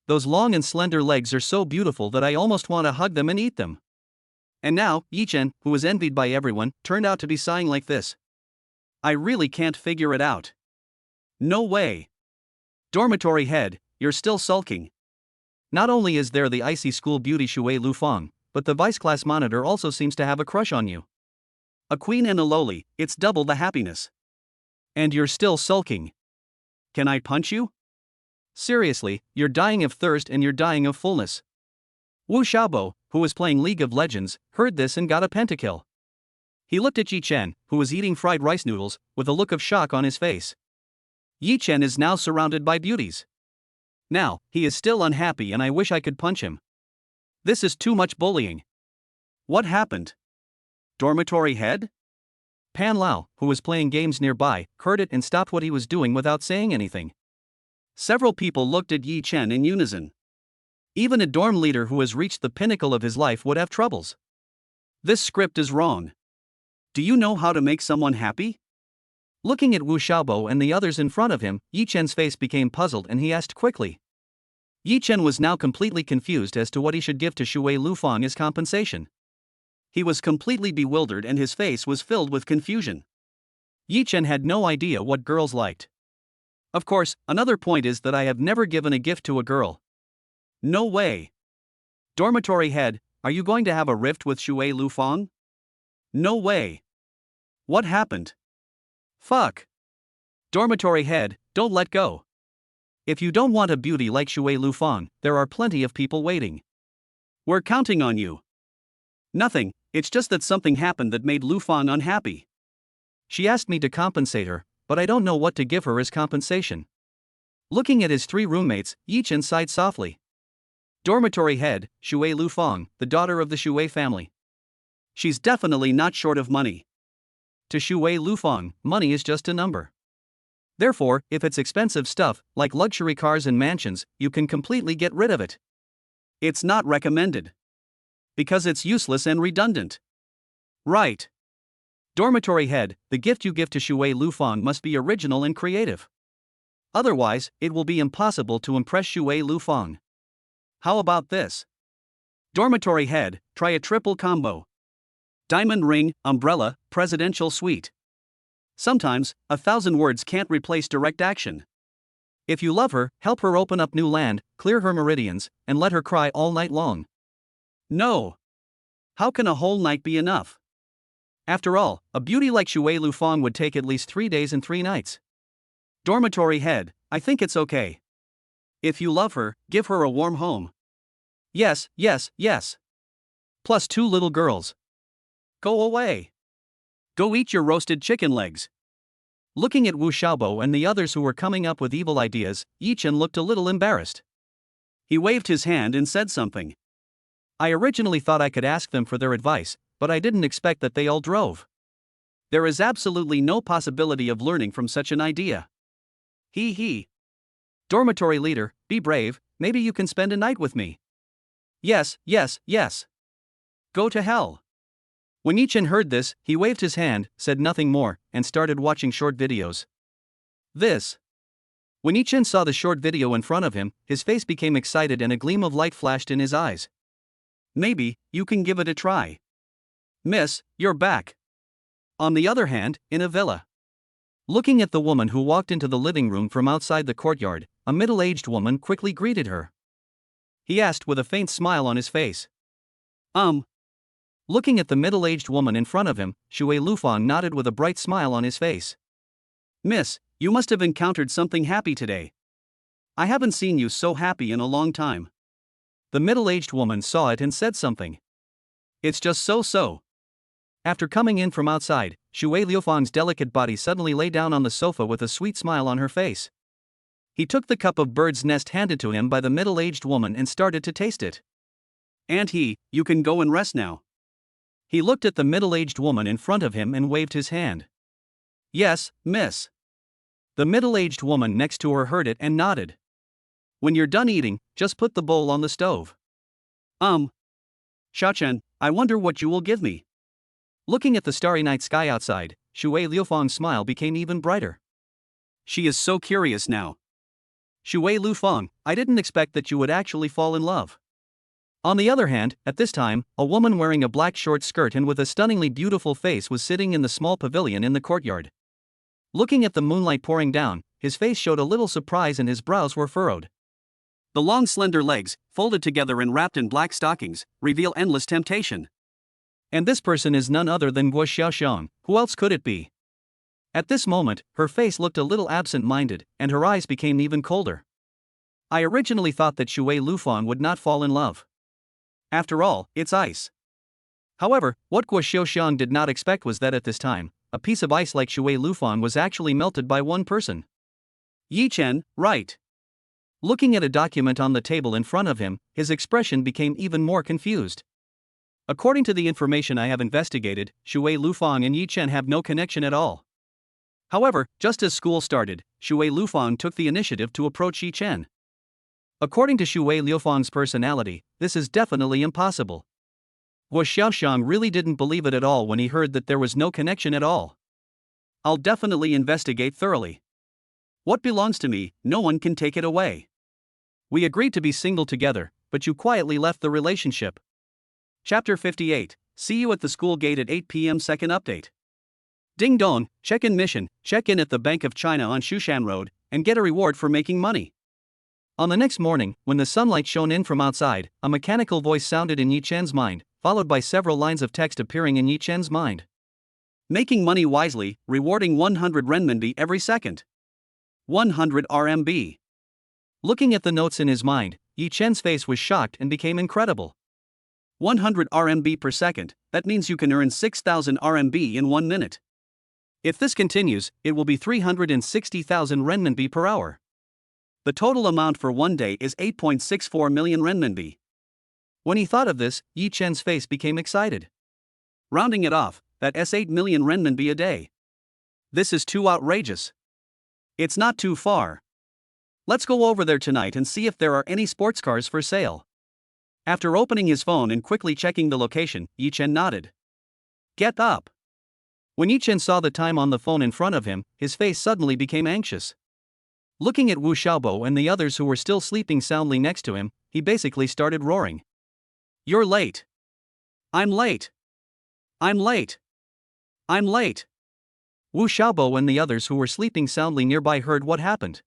Those long and slender legs are so beautiful that I almost want to hug them and eat them. And now, Yichin, who was envied by everyone, turned out to be sighing like this. I really can't figure it out. No way. Dormitory head, you're still sulking. Not only is there the icy school beauty Shuer Lufang, but the vice class monitor also seems to have a crush on you. A queen and a Loli, it's double the happiness. And you're still sulking. Can I punch you? Seriously, you're dying of thirst and you're dying of fullness. Wu Xiaobo, who was playing League of Legends, heard this and got a pentakill. He looked at Yichin, who was eating fried rice noodles, with a look of shock on his face. Yichin is now surrounded by beauties. Now, he is still unhappy and I wish I could punch him. This is too much bullying. What happened? Dormitory head? Pan Lao, who was playing games nearby, heard it and stopped what he was doing without saying anything. Several people looked at Yichin in unison. Even a dorm leader who has reached the pinnacle of his life would have troubles. This script is wrong. Do you know how to make someone happy? Looking at Wu Xiaobo and the others in front of him, Yichin's face became puzzled and he asked quickly. Yichin was now completely confused as to what he should give to Shuer Lufang as compensation. He was completely bewildered and his face was filled with confusion. Yichin had no idea what girls liked. Of course, another point is that I have never given a gift to a girl. No way. Dormitory head, are you going to have a rift with Shuer Lufang? No way. What happened? Fuck. Dormitory head, don't let go. If you don't want a beauty like Shuer Lufang, there are plenty of people waiting. We're counting on you. Nothing, it's just that something happened that made Lufang unhappy. She asked me to compensate her, but I don't know what to give her as compensation. Looking at his three roommates, Yichin sighed softly. Dormitory head, Shuer Lufang, the daughter of the Shuer family. She's definitely not short of money. To Shuer Lufang, money is just a number. Therefore, if it's expensive stuff, like luxury cars and mansions, you can completely get rid of it. It's not recommended. Because it's useless and redundant. Right. Dormitory head, the gift you give to Shuer Lufang must be original and creative. Otherwise, it will be impossible to impress Shuer Lufang. How about this? Dormitory head, try a triple combo. Diamond ring, umbrella, presidential suite. Sometimes, 1,000 words can't replace direct action. If you love her, help her open up new land, clear her meridians, and let her cry all night long. No. How can a whole night be enough? After all, a beauty like Shuer Lufang would take at least 3 days and 3 nights. Dormitory head, I think it's okay. If you love her, give her a warm home. Yes, yes, yes. Plus 2 little girls. Go away. Go eat your roasted chicken legs. Looking at Wu Xiaobo and the others who were coming up with evil ideas, Yichin looked a little embarrassed. He waved his hand and said something. I originally thought I could ask them for their advice, but I didn't expect that they all drove. There is absolutely no possibility of learning from such an idea. He. Dormitory leader, be brave, maybe you can spend a night with me. Yes, yes, yes. Go to hell. When Yichin heard this, he waved his hand, said nothing more, and started watching short videos. When Yichin saw the short video in front of him, his face became excited and a gleam of light flashed in his eyes. Maybe, you can give it a try. Miss, you're back. On the other hand, in a villa. Looking at the woman who walked into the living room from outside the courtyard, a middle-aged woman quickly greeted her. He asked with a faint smile on his face. Looking at the middle-aged woman in front of him, Shuer Lufang nodded with a bright smile on his face. Miss, you must have encountered something happy today. I haven't seen you so happy in a long time. The middle-aged woman saw it and said something. It's just so. After coming in from outside, Shuer Lufang's delicate body suddenly lay down on the sofa with a sweet smile on her face. He took the cup of bird's nest handed to him by the middle-aged woman and started to taste it. You can go and rest now. He looked at the middle-aged woman in front of him and waved his hand. Yes, miss. The middle-aged woman next to her heard it and nodded. When you're done eating, just put the bowl on the stove. Xiaochen, I wonder what you will give me. Looking at the starry night sky outside, Shuer Lufang's smile became even brighter. She is so curious now. Shuer Lufang, I didn't expect that you would actually fall in love. On the other hand, at this time, a woman wearing a black short skirt and with a stunningly beautiful face was sitting in the small pavilion in the courtyard. Looking at the moonlight pouring down, his face showed a little surprise and his brows were furrowed. The long slender legs, folded together and wrapped in black stockings, reveal endless temptation. And this person is none other than Guo Xiaoxiang, who else could it be? At this moment, her face looked a little absent-minded, and her eyes became even colder. I originally thought that Shuer Lufang would not fall in love. After all, it's ice. However, what Guo Xiaoxiang did not expect was that at this time, a piece of ice like Shuer Lufang was actually melted by one person. Yichin, right. Looking at a document on the table in front of him, his expression became even more confused. According to the information I have investigated, Shuer Lufang and Yichin have no connection at all. However, just as school started, Shuer Lufang took the initiative to approach Yichin. According to Shuer Lufang's personality, this is definitely impossible. Guo Xiaoxiang really didn't believe it at all when he heard that there was no connection at all. I'll definitely investigate thoroughly. What belongs to me, no one can take it away. We agreed to be single together, but you quietly left the relationship. Chapter 58, see you at the school gate at 8 p.m. Second update. Ding dong, check-in mission, check in at the Bank of China on Shushan Road, and get a reward for making money. On the next morning, when the sunlight shone in from outside, a mechanical voice sounded in Yichen's mind, followed by several lines of text appearing in Yichen's mind. Making money wisely, rewarding 100 renminbi every second. 100 RMB. Looking at the notes in his mind, Yichen's face was shocked and became incredible. 100 RMB per second, that means you can earn 6,000 RMB in 1 minute. If this continues, it will be 360,000 renminbi per hour. The total amount for one day is 8.64 million renminbi. When he thought of this, Yichin's face became excited. Rounding it off, that's 8 million renminbi a day. This is too outrageous. It's not too far. Let's go over there tonight and see if there are any sports cars for sale. After opening his phone and quickly checking the location, Yichin nodded. Get up. When Yichin saw the time on the phone in front of him, his face suddenly became anxious. Looking at Wu Xiaobo and the others who were still sleeping soundly next to him, he basically started roaring. You're late. I'm late. I'm late. I'm late. Wu Xiaobo and the others who were sleeping soundly nearby heard what happened.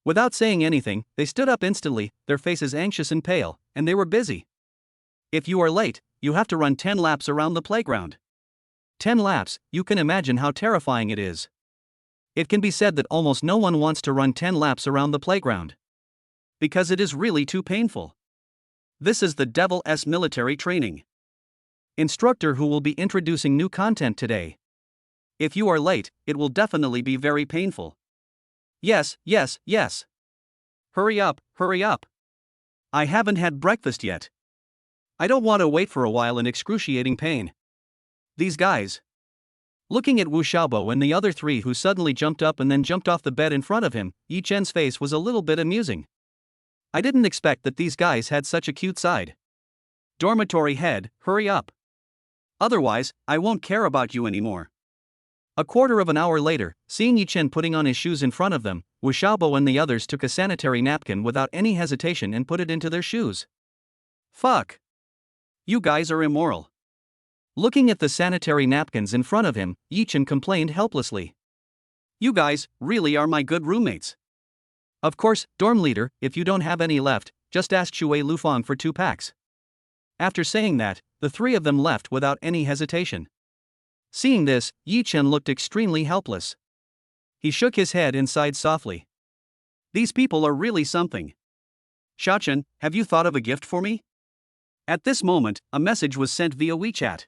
Without saying anything, they stood up instantly, their faces anxious and pale, and they were busy. If you are late, you have to run 10 laps around the playground. 10 laps, you can imagine how terrifying it is. It can be said that almost no one wants to run 10 laps around the playground. Because it is really too painful. This is the Devil's military training. Instructor who will be introducing new content today. If you are late, it will definitely be very painful. Yes, yes, yes. Hurry up, hurry up. I haven't had breakfast yet. I don't want to wait for a while in excruciating pain. These guys. Looking at Wu Xiaobo and the other three who suddenly jumped up and then jumped off the bed in front of him, Yichen's face was a little bit amusing. I didn't expect that these guys had such a cute side. Dormitory head, hurry up. Otherwise, I won't care about you anymore. A quarter of an hour later, seeing Yichin putting on his shoes in front of them, Wu Xiaobo and the others took a sanitary napkin without any hesitation and put it into their shoes. Fuck. You guys are immoral. Looking at the sanitary napkins in front of him, Yichin complained helplessly. You guys really are my good roommates. Of course, dorm leader, if you don't have any left, just ask Shuer Lufang for 2 packs. After saying that, the three of them left without any hesitation. Seeing this, Yichin looked extremely helpless. He shook his head and sighed softly. These people are really something. Xiaochen, have you thought of a gift for me? At this moment, a message was sent via WeChat.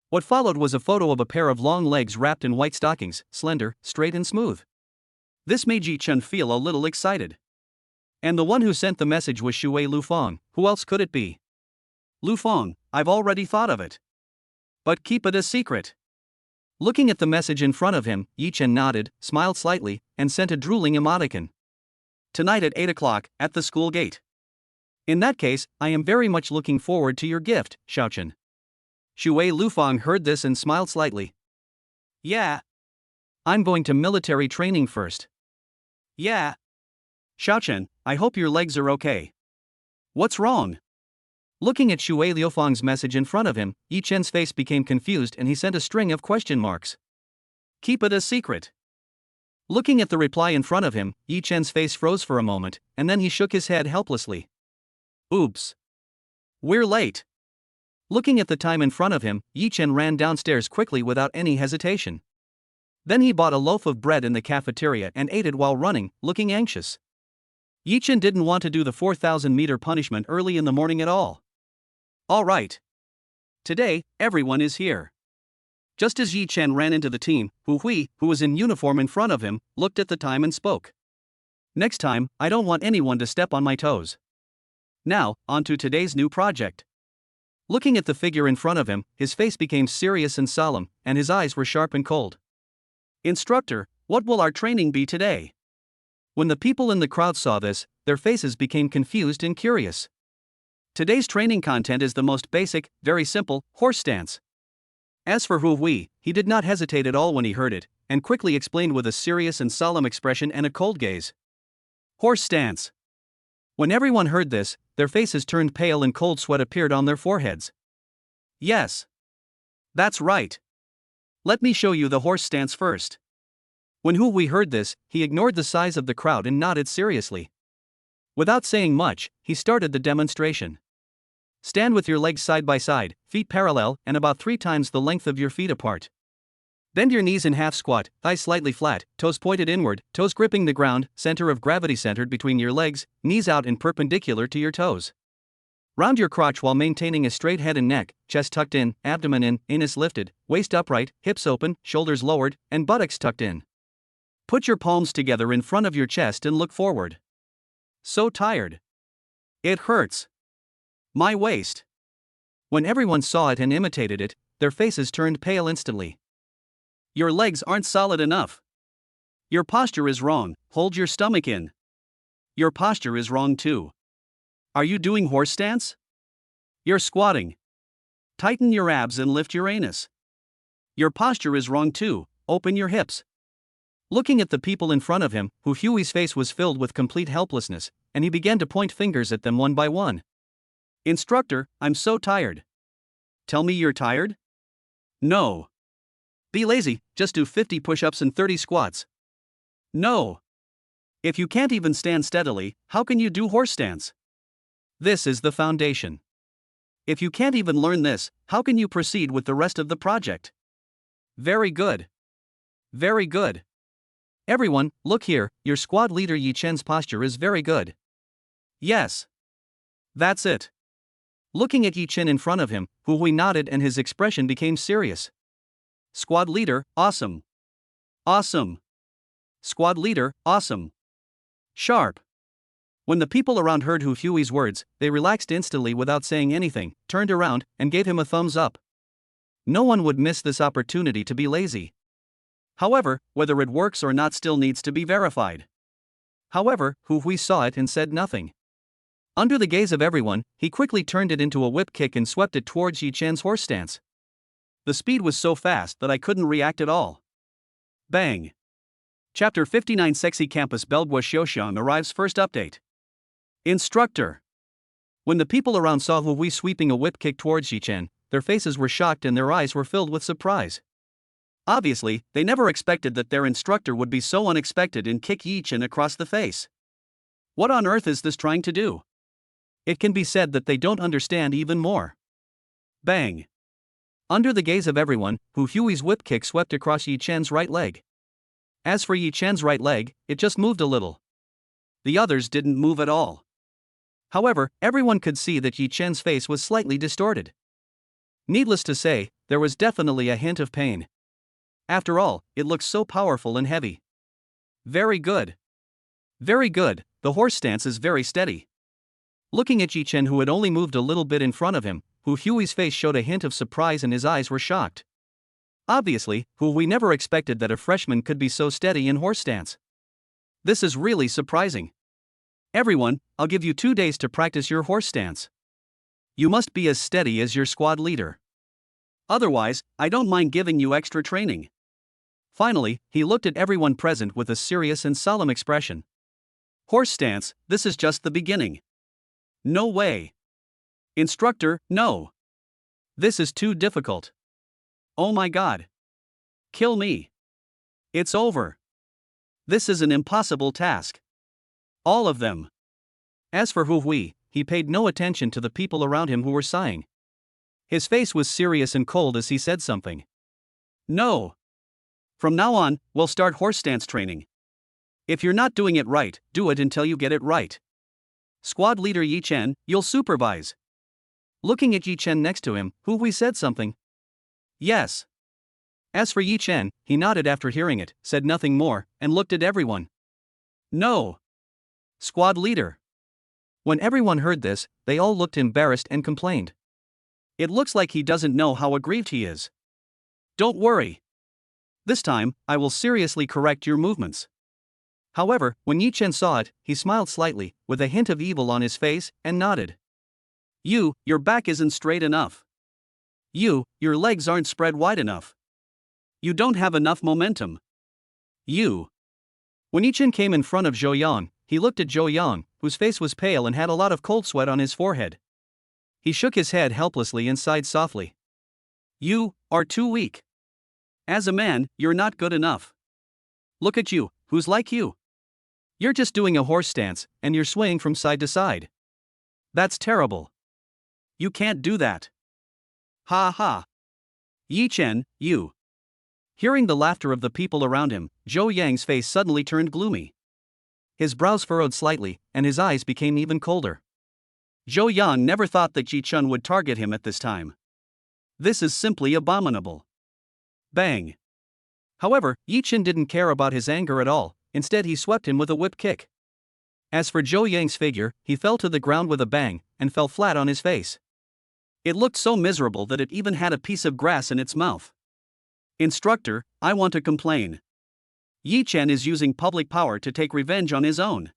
What followed was a photo of a pair of long legs wrapped in white stockings, slender, straight and smooth. This made Yichin feel a little excited. And the one who sent the message was Shuer Lufang. Who else could it be? Lufang, I've already thought of it. But keep it a secret. Looking at the message in front of him, Yichin nodded, smiled slightly, and sent a drooling emoticon. Tonight at 8 o'clock, at the school gate. In that case, I am very much looking forward to your gift, Xiaochen. Shuer Lufang heard this and smiled slightly. Yeah. I'm going to military training first. Yeah. Xiaochen, I hope your legs are okay. What's wrong? Looking at Shuer Lufang's message in front of him, Yichen's face became confused and he sent a string of question marks. Keep it a secret. Looking at the reply in front of him, Yichen's face froze for a moment, and then he shook his head helplessly. Oops. We're late. Looking at the time in front of him, Yichin ran downstairs quickly without any hesitation. Then he bought a loaf of bread in the cafeteria and ate it while running, looking anxious. Yichin didn't want to do the 4,000-meter punishment early in the morning at all. All right. Today, everyone is here. Just as Yichin ran into the team, Hu Hui, who was in uniform in front of him, looked at the time and spoke. Next time, I don't want anyone to step on my toes. Now, on to today's new project. Looking at the figure in front of him, his face became serious and solemn, and his eyes were sharp and cold. Instructor, what will our training be today? When the people in the crowd saw this, their faces became confused and curious. Today's training content is the most basic, very simple, horse stance. As for Hu Hui, he did not hesitate at all when he heard it, and quickly explained with a serious and solemn expression and a cold gaze. Horse stance. When everyone heard this, their faces turned pale and cold sweat appeared on their foreheads. Yes. That's right. Let me show you the horse stance first. When Hu Hui heard this, he ignored the size of the crowd and nodded seriously. Without saying much, he started the demonstration. Stand with your legs side by side, feet parallel and about 3 times the length of your feet apart. Bend your knees in half squat, thighs slightly flat, toes pointed inward, toes gripping the ground, center of gravity centered between your legs, knees out and perpendicular to your toes. Round your crotch while maintaining a straight head and neck, chest tucked in, abdomen in, anus lifted, waist upright, hips open, shoulders lowered, and buttocks tucked in. Put your palms together in front of your chest and look forward. So tired. It hurts. My waist. When everyone saw it and imitated it, their faces turned pale instantly. Your legs aren't solid enough. Your posture is wrong, hold your stomach in. Your posture is wrong too. Are you doing horse stance? You're squatting. Tighten your abs and lift your anus. Your posture is wrong too, open your hips. Looking at the people in front of him, Huey's face was filled with complete helplessness, and he began to point fingers at them one by one. Instructor, I'm so tired. Tell me you're tired? No. Be lazy, just do 50 push-ups and 30 squats. No. If you can't even stand steadily, how can you do horse stance? This is the foundation. If you can't even learn this, how can you proceed with the rest of the project? Very good. Very good. Everyone, look here, your squad leader Yichin's posture is very good. Yes. That's it. Looking at Yichin in front of him, Hui nodded and his expression became serious. Squad leader, awesome. Awesome. Squad leader, awesome. Sharp. When the people around heard Huey's words, they relaxed instantly without saying anything, turned around, and gave him a thumbs up. No one would miss this opportunity to be lazy. However, whether it works or not still needs to be verified. However, Hui saw it and said nothing. Under the gaze of everyone, he quickly turned it into a whip kick and swept it towards Yichin's horse stance. The speed was so fast that I couldn't react at all. Bang. Chapter 59 Sexy Campus Belgua Showdown arrives first update. Instructor. When the people around saw Hui sweeping a whip kick towards Yichin, their faces were shocked and their eyes were filled with surprise. Obviously, they never expected that their instructor would be so unexpected and kick Yichin across the face. What on earth is this trying to do? It can be said that they don't understand even more. Bang. Under the gaze of everyone, Huey's whip kick swept across Yichin's right leg. As for Yichin's right leg, it just moved a little. The others didn't move at all. However, everyone could see that Yichin's face was slightly distorted. Needless to say, there was definitely a hint of pain. After all, it looks so powerful and heavy. Very good. Very good, the horse stance is very steady. Looking at Yichin, who had only moved a little bit in front of him, Huey's face showed a hint of surprise and his eyes were shocked. Obviously, Hui never expected that a freshman could be so steady in horse stance. This is really surprising. Everyone, I'll give you 2 days to practice your horse stance. You must be as steady as your squad leader. Otherwise, I don't mind giving you extra training. Finally, he looked at everyone present with a serious and solemn expression. Horse stance, this is just the beginning. No way. Instructor, no. This is too difficult. Oh my god. Kill me. It's over. This is an impossible task. All of them. As for Hui, he paid no attention to the people around him who were sighing. His face was serious and cold as he said something. No. From now on, we'll start horse stance training. If you're not doing it right, do it until you get it right. Squad leader Yichin, you'll supervise. Looking at Yichin next to him, Hui said something. Yes. As for Yichin, he nodded after hearing it, said nothing more, and looked at everyone. No. Squad leader. When everyone heard this, they all looked embarrassed and complained. It looks like he doesn't know how aggrieved he is. Don't worry. This time, I will seriously correct your movements. However, when Yichin saw it, he smiled slightly, with a hint of evil on his face, and nodded. Your back isn't straight enough. Your legs aren't spread wide enough. You don't have enough momentum. When Yichin came in front of Zhou Yang, he looked at Zhou Yang, whose face was pale and had a lot of cold sweat on his forehead. He shook his head helplessly and sighed softly. You are too weak. As a man, you're not good enough. Look at you, who's like you? You're just doing a horse stance, and you're swaying from side to side. That's terrible. You can't do that. Ha ha. Yichin, you. Hearing the laughter of the people around him, Zhou Yang's face suddenly turned gloomy. His brows furrowed slightly, and his eyes became even colder. Zhou Yang never thought that Yichin would target him at this time. This is simply abominable. Bang. However, Yichin didn't care about his anger at all, instead he swept him with a whip kick. As for Zhou Yang's figure, he fell to the ground with a bang, and fell flat on his face. It looked so miserable that it even had a piece of grass in its mouth. Instructor, I want to complain. Yichin is using public power to take revenge on his own.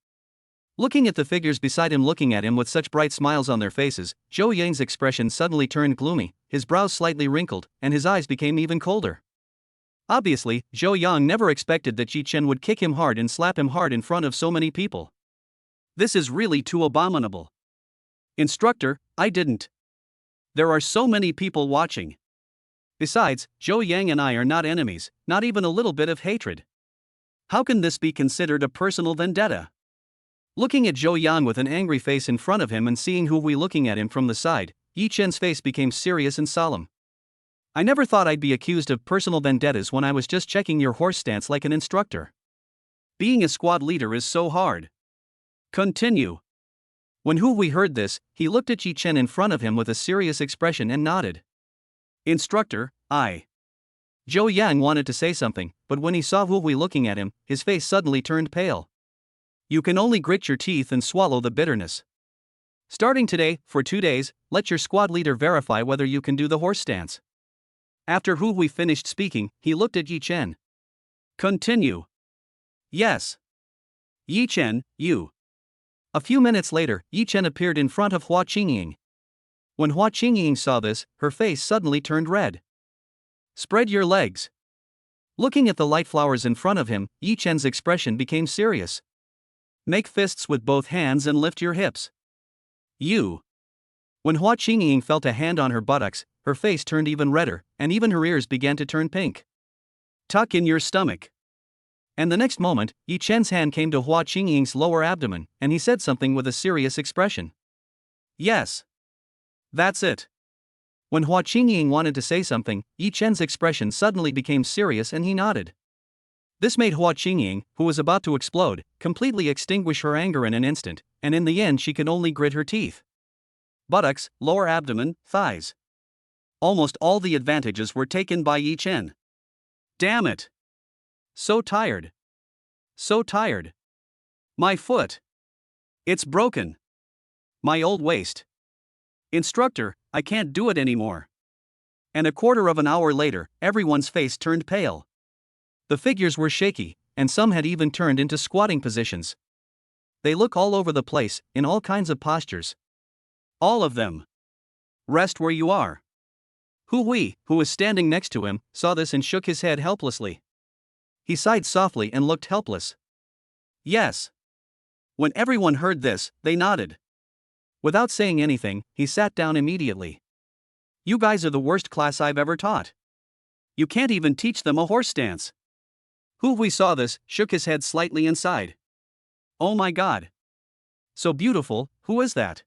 Looking at the figures beside him looking at him with such bright smiles on their faces, Zhou Yang's expression suddenly turned gloomy, his brows slightly wrinkled, and his eyes became even colder. Obviously, Zhou Yang never expected that Yichin would kick him hard and slap him hard in front of so many people. This is really too abominable. Instructor, I didn't. There are so many people watching. Besides, Zhou Yang and I are not enemies, not even a little bit of hatred. How can this be considered a personal vendetta? Looking at Zhou Yang with an angry face in front of him and seeing Hu Wei looking at him from the side, Yichin's face became serious and solemn. I never thought I'd be accused of personal vendettas when I was just checking your horse stance like an instructor. Being a squad leader is so hard. Continue. When Hu Wei heard this, he looked at Yichin in front of him with a serious expression and nodded. Instructor, I. Zhou Yang wanted to say something, but when he saw Hu Wei looking at him, his face suddenly turned pale. You can only grit your teeth and swallow the bitterness. Starting today, for 2 days, let your squad leader verify whether you can do the horse stance. After Hu Wei finished speaking, he looked at Yichin. Continue. Yes. Yichin, you. A few minutes later, Yichin appeared in front of Hua Qingying. When Hua Qingying saw this, her face suddenly turned red. Spread your legs. Looking at the light flowers in front of him, Yichin's expression became serious. Make fists with both hands and lift your hips. You. When Hua Qingying felt a hand on her buttocks, her face turned even redder, and even her ears began to turn pink. Tuck in your stomach. And the next moment, Yichin's hand came to Hua Qingying's lower abdomen, and he said something with a serious expression. Yes. That's it. When Hua Qingying wanted to say something, Yichin's expression suddenly became serious and he nodded. This made Hua Qingying, who was about to explode, completely extinguish her anger in an instant, and in the end she could only grit her teeth. Buttocks, lower abdomen, thighs. Almost all the advantages were taken by Yichin. Damn it! So tired. So tired. My foot. It's broken. My old waist. Instructor, I can't do it anymore. And a quarter of an hour later, everyone's face turned pale. The figures were shaky, and some had even turned into squatting positions. They look all over the place, in all kinds of postures. All of them. Rest where you are. Hu Wei, who was standing next to him, saw this and shook his head helplessly. He sighed softly and looked helpless. Yes. When everyone heard this, they nodded. Without saying anything, he sat down immediately. You guys are the worst class I've ever taught. You can't even teach them a horse stance. Hu Wei saw this, shook his head slightly and sighed. Oh my God. So beautiful, who is that?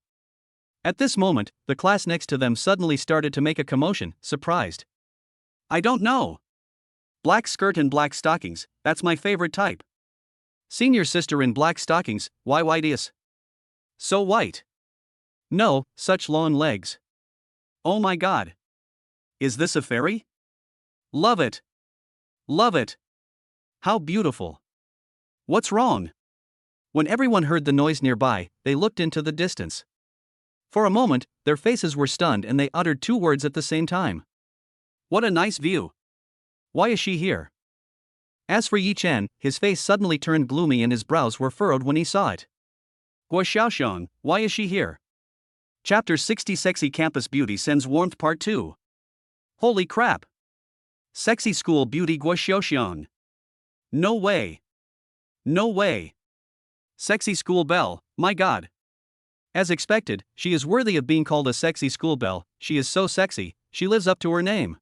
At this moment, the class next to them suddenly started to make a commotion, surprised. I don't know. Black skirt and black stockings, that's my favorite type. Senior sister in black stockings, why white is? So white. No, such long legs. Oh my God. Is this a fairy? Love it. Love it. How beautiful. What's wrong? When everyone heard the noise nearby, they looked into the distance. For a moment, their faces were stunned and they uttered 2 words at the same time. What a nice view. Why is she here? As for Yichin, his face suddenly turned gloomy and his brows were furrowed when he saw it. Guo Xiaoxiang, why is she here? Chapter 60 Sexy Campus Beauty Sends Warmth Part 2. Holy crap. Sexy School Beauty Guo Xiaoxiang. No way. No way. Sexy School Belle, my God. As expected, she is worthy of being called a sexy school belle. She is so sexy, she lives up to her name.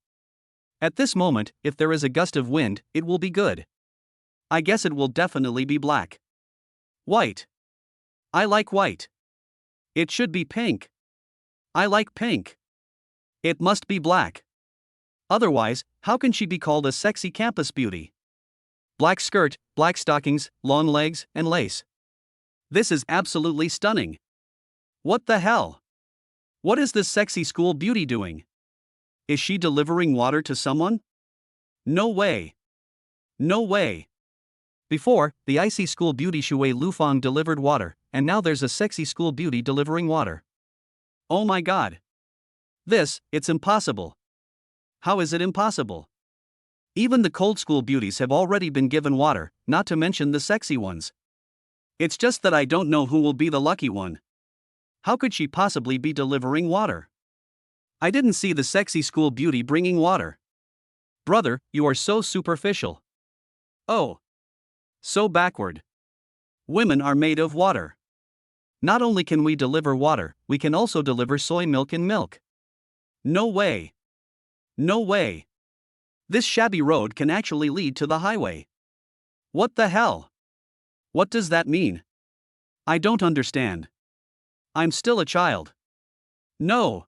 At this moment, if there is a gust of wind, it will be good. I guess it will definitely be black. White. I like white. It should be pink. I like pink. It must be black. Otherwise, how can she be called a sexy campus beauty? Black skirt, black stockings, long legs, and lace. This is absolutely stunning. What the hell? What is this sexy school beauty doing? Is she delivering water to someone? No way. No way. Before, the icy school beauty Shuer Lufang delivered water, and now there's a sexy school beauty delivering water. Oh my god. It's impossible. How is it impossible? Even the cold school beauties have already been given water, not to mention the sexy ones. It's just that I don't know who will be the lucky one. How could she possibly be delivering water? I didn't see the sexy school beauty bringing water. Brother, you are so superficial. Oh. So backward. Women are made of water. Not only can we deliver water, we can also deliver soy milk and milk. No way. No way. This shabby road can actually lead to the highway. What the hell? What does that mean? I don't understand. I'm still a child. No.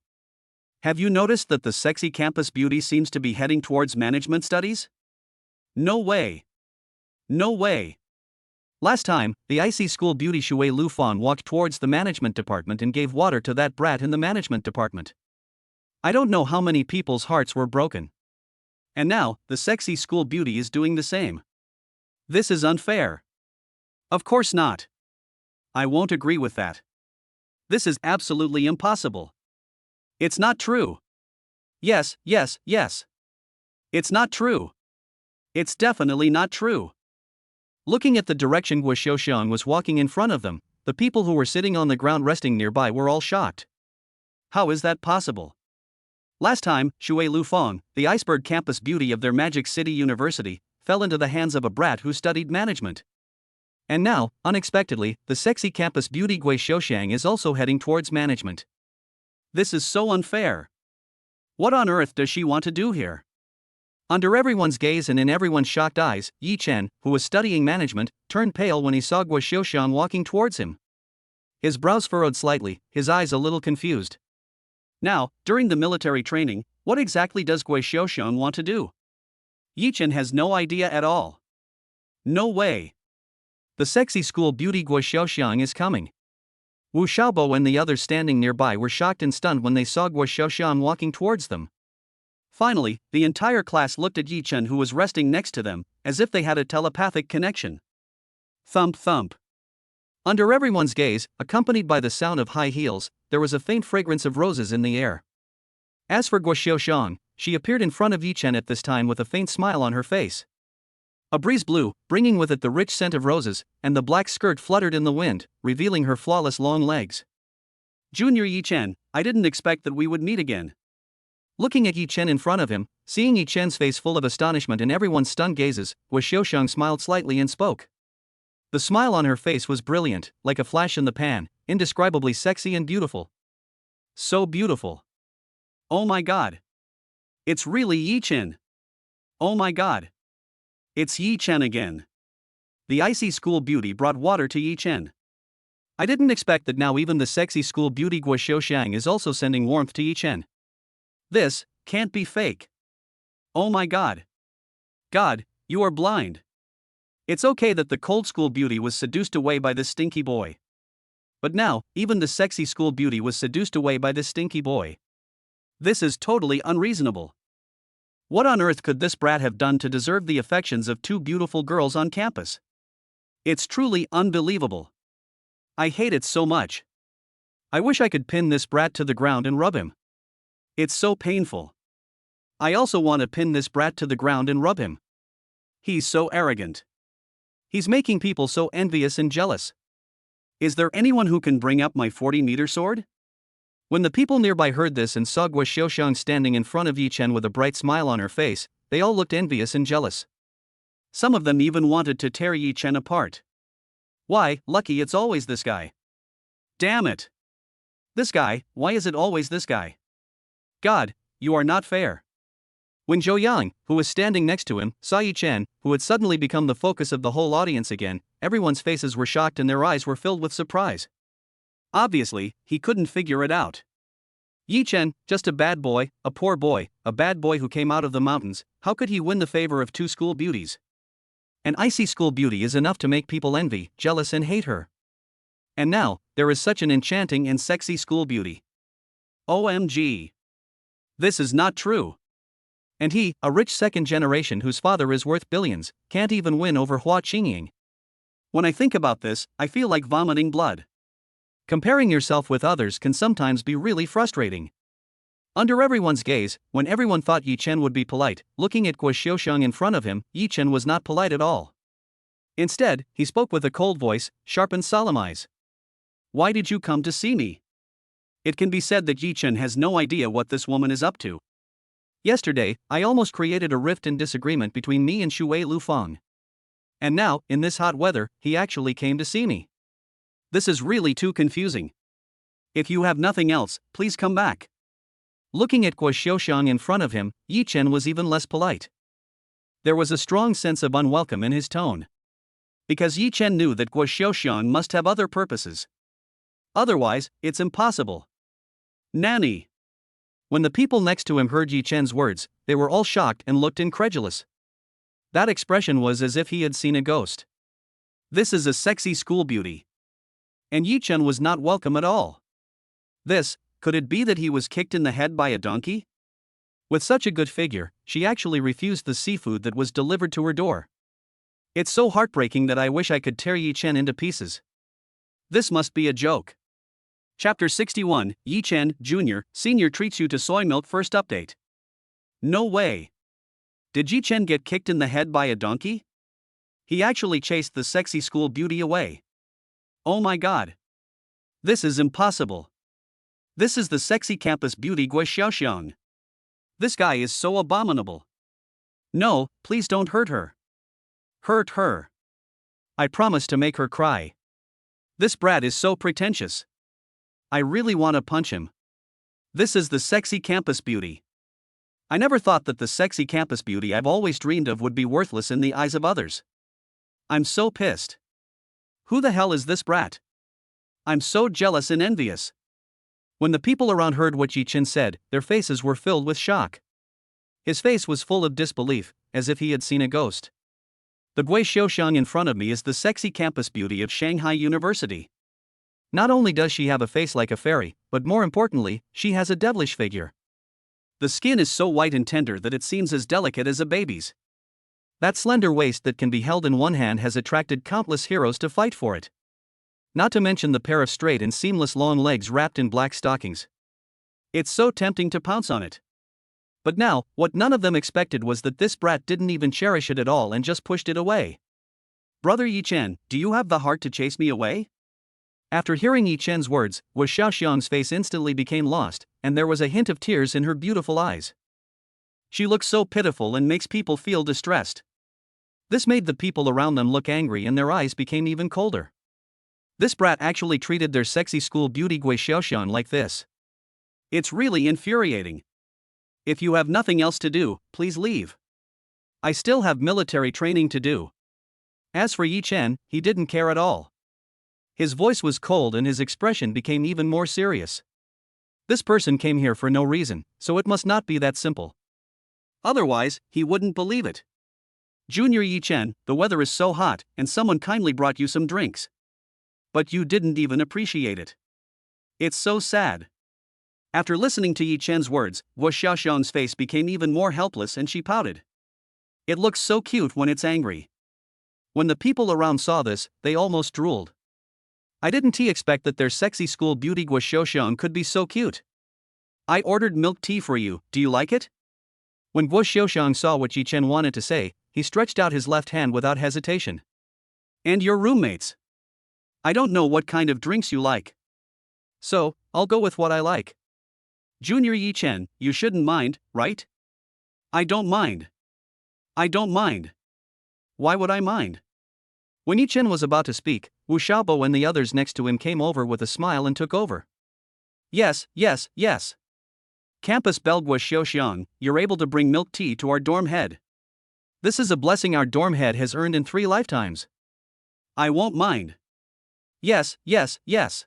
Have you noticed that the sexy campus beauty seems to be heading towards management studies? No way. No way. Last time, the icy school beauty Shuer Lufang walked towards the management department and gave water to that brat in the management department. I don't know how many people's hearts were broken. And now, the sexy school beauty is doing the same. This is unfair. Of course not. I won't agree with that. This is absolutely impossible. It's not true. Yes. It's not true. It's definitely not true. Looking at the direction Guo Xiaoxiang was walking in front of them, the people who were sitting on the ground resting nearby were all shocked. How is that possible? Last time, Shuer Lufang, the Iceberg campus beauty of their Magic City University, fell into the hands of a brat who studied management. And now, unexpectedly, the sexy campus beauty Guo Xiaoxiang is also heading towards management. This is so unfair. What on earth does she want to do here? Under everyone's gaze and in everyone's shocked eyes, Yichin, who was studying management, turned pale when he saw Guo Xiaoxiang walking towards him. His brows furrowed slightly, his eyes a little confused. Now, during the military training, what exactly does Guo Xiaoxiang want to do? Yichin has no idea at all. No way. The sexy school beauty Guo Xiaoxiang is coming. Wu Xiaobo and the others standing nearby were shocked and stunned when they saw Guo Xiaoxiang walking towards them. Finally, the entire class looked at Yichin, who was resting next to them, as if they had a telepathic connection. Thump thump. Under everyone's gaze, accompanied by the sound of high heels, there was a faint fragrance of roses in the air. As for Guo Xiaoxiang, she appeared in front of Yichin at this time with a faint smile on her face. A breeze blew, bringing with it the rich scent of roses, and the black skirt fluttered in the wind, revealing her flawless long legs. Junior Yichin, I didn't expect that we would meet again. Looking at Yichin in front of him, seeing Yichin's face full of astonishment and everyone's stunned gazes, Guo Xiaoxiang smiled slightly and spoke. The smile on her face was brilliant, like a flash in the pan, indescribably sexy and beautiful. So beautiful. Oh my god. It's really Yichin. Oh my god. It's Yichin again. The icy school beauty brought water to Yichin. I didn't expect that now even the sexy school beauty Guo Xiaoxiang is also sending warmth to Yichin. This can't be fake. Oh my god. God, you are blind. It's okay that the cold school beauty was seduced away by this stinky boy. But now, even the sexy school beauty was seduced away by this stinky boy. This is totally unreasonable. What on earth could this brat have done to deserve the affections of two beautiful girls on campus? It's truly unbelievable. I hate it so much. I wish I could pin this brat to the ground and rub him. It's so painful. I also want to pin this brat to the ground and rub him. He's so arrogant. He's making people so envious and jealous. Is there anyone who can bring up my 40-meter sword? When the people nearby heard this and saw Guo Xiaoxiang standing in front of Yichin with a bright smile on her face, they all looked envious and jealous. Some of them even wanted to tear Yichin apart. Why, lucky it's always this guy. Damn it. This guy, why is it always this guy? God, you are not fair. When Zhou Yang, who was standing next to him, saw Yichin, who had suddenly become the focus of the whole audience again, everyone's faces were shocked and their eyes were filled with surprise. Obviously, he couldn't figure it out. Yichin, just a bad boy, a poor boy, a bad boy who came out of the mountains, how could he win the favor of two school beauties? An icy school beauty is enough to make people envy, jealous and hate her. And now, there is such an enchanting and sexy school beauty. OMG. This is not true. And he, a rich second generation whose father is worth billions, can't even win over Hua Qingying. When I think about this, I feel like vomiting blood. Comparing yourself with others can sometimes be really frustrating. Under everyone's gaze, when everyone thought Yichin would be polite, looking at Guo Xiaoxiang in front of him, Yichin was not polite at all. Instead, he spoke with a cold voice, sharp and solemn eyes. Why did you come to see me? It can be said that Yichin has no idea what this woman is up to. Yesterday, I almost created a rift and disagreement between me and Shuer Lufang. And now, in this hot weather, he actually came to see me. This is really too confusing. If you have nothing else, please come back. Looking at Guo Xiaoxiang in front of him, Yichin was even less polite. There was a strong sense of unwelcome in his tone. Because Yichin knew that Guo Xiaoxiang must have other purposes. Otherwise, it's impossible. Nanny. When the people next to him heard Yichin's words, they were all shocked and looked incredulous. That expression was as if he had seen a ghost. This is a sexy school beauty. And Yichin was not welcome at all. Could it be that he was kicked in the head by a donkey? With such a good figure, she actually refused the seafood that was delivered to her door. It's so heartbreaking that I wish I could tear Yichin into pieces. This must be a joke. Chapter 61, Yichin, Jr., Senior treats you to soy milk first update. No way. Did Yichin get kicked in the head by a donkey? He actually chased the sexy school beauty away. Oh my god. This is impossible. This is the sexy campus beauty Guo Xiaoxiang. This guy is so abominable. No, please don't hurt her. Hurt her. I promise to make her cry. This brat is so pretentious. I really want to punch him. This is the sexy campus beauty. I never thought that the sexy campus beauty I've always dreamed of would be worthless in the eyes of others. I'm so pissed. Who the hell is this brat? I'm so jealous and envious. When the people around heard what Yichin said, their faces were filled with shock. His face was full of disbelief, as if he had seen a ghost. The Guo Xiaoxiang in front of me is the sexy campus beauty of Shanghai University. Not only does she have a face like a fairy, but more importantly, she has a devilish figure. The skin is so white and tender that it seems as delicate as a baby's. That slender waist that can be held in one hand has attracted countless heroes to fight for it. Not to mention the pair of straight and seamless long legs wrapped in black stockings. It's so tempting to pounce on it. But now, what none of them expected was that this brat didn't even cherish it at all and just pushed it away. Brother Yichin, do you have the heart to chase me away? After hearing Yichin's words, Guo Xiaoxiang's face instantly became lost, and there was a hint of tears in her beautiful eyes. She looks so pitiful and makes people feel distressed. This made the people around them look angry and their eyes became even colder. This brat actually treated their sexy school beauty Guo Xiaoxiang like this. It's really infuriating. If you have nothing else to do, please leave. I still have military training to do. As for Yichin, he didn't care at all. His voice was cold and his expression became even more serious. This person came here for no reason, so it must not be that simple. Otherwise, he wouldn't believe it. Junior Yichin, the weather is so hot, and someone kindly brought you some drinks. But you didn't even appreciate it. It's so sad. After listening to Yichin's words, Guo Xiaoxiang's face became even more helpless and she pouted. It looks so cute when it's angry. When the people around saw this, they almost drooled. I didn't expect that their sexy school beauty Guo Xiaoxiang could be so cute. I ordered milk tea for you, do you like it? When Guo Xiaoxiang saw what Yichin wanted to say, he stretched out his left hand without hesitation. And your roommates? I don't know what kind of drinks you like. So, I'll go with what I like. Junior Yichin, you shouldn't mind, right? I don't mind. I don't mind. Why would I mind? When Yichin was about to speak, Wu Xiaobo and the others next to him came over with a smile and took over. Yes, yes, yes. Campus Belle Guo Xiaoxiang, you're able to bring milk tea to our dorm head. This is a blessing our dorm head has earned in 3 lifetimes. I won't mind. Yes, yes, yes.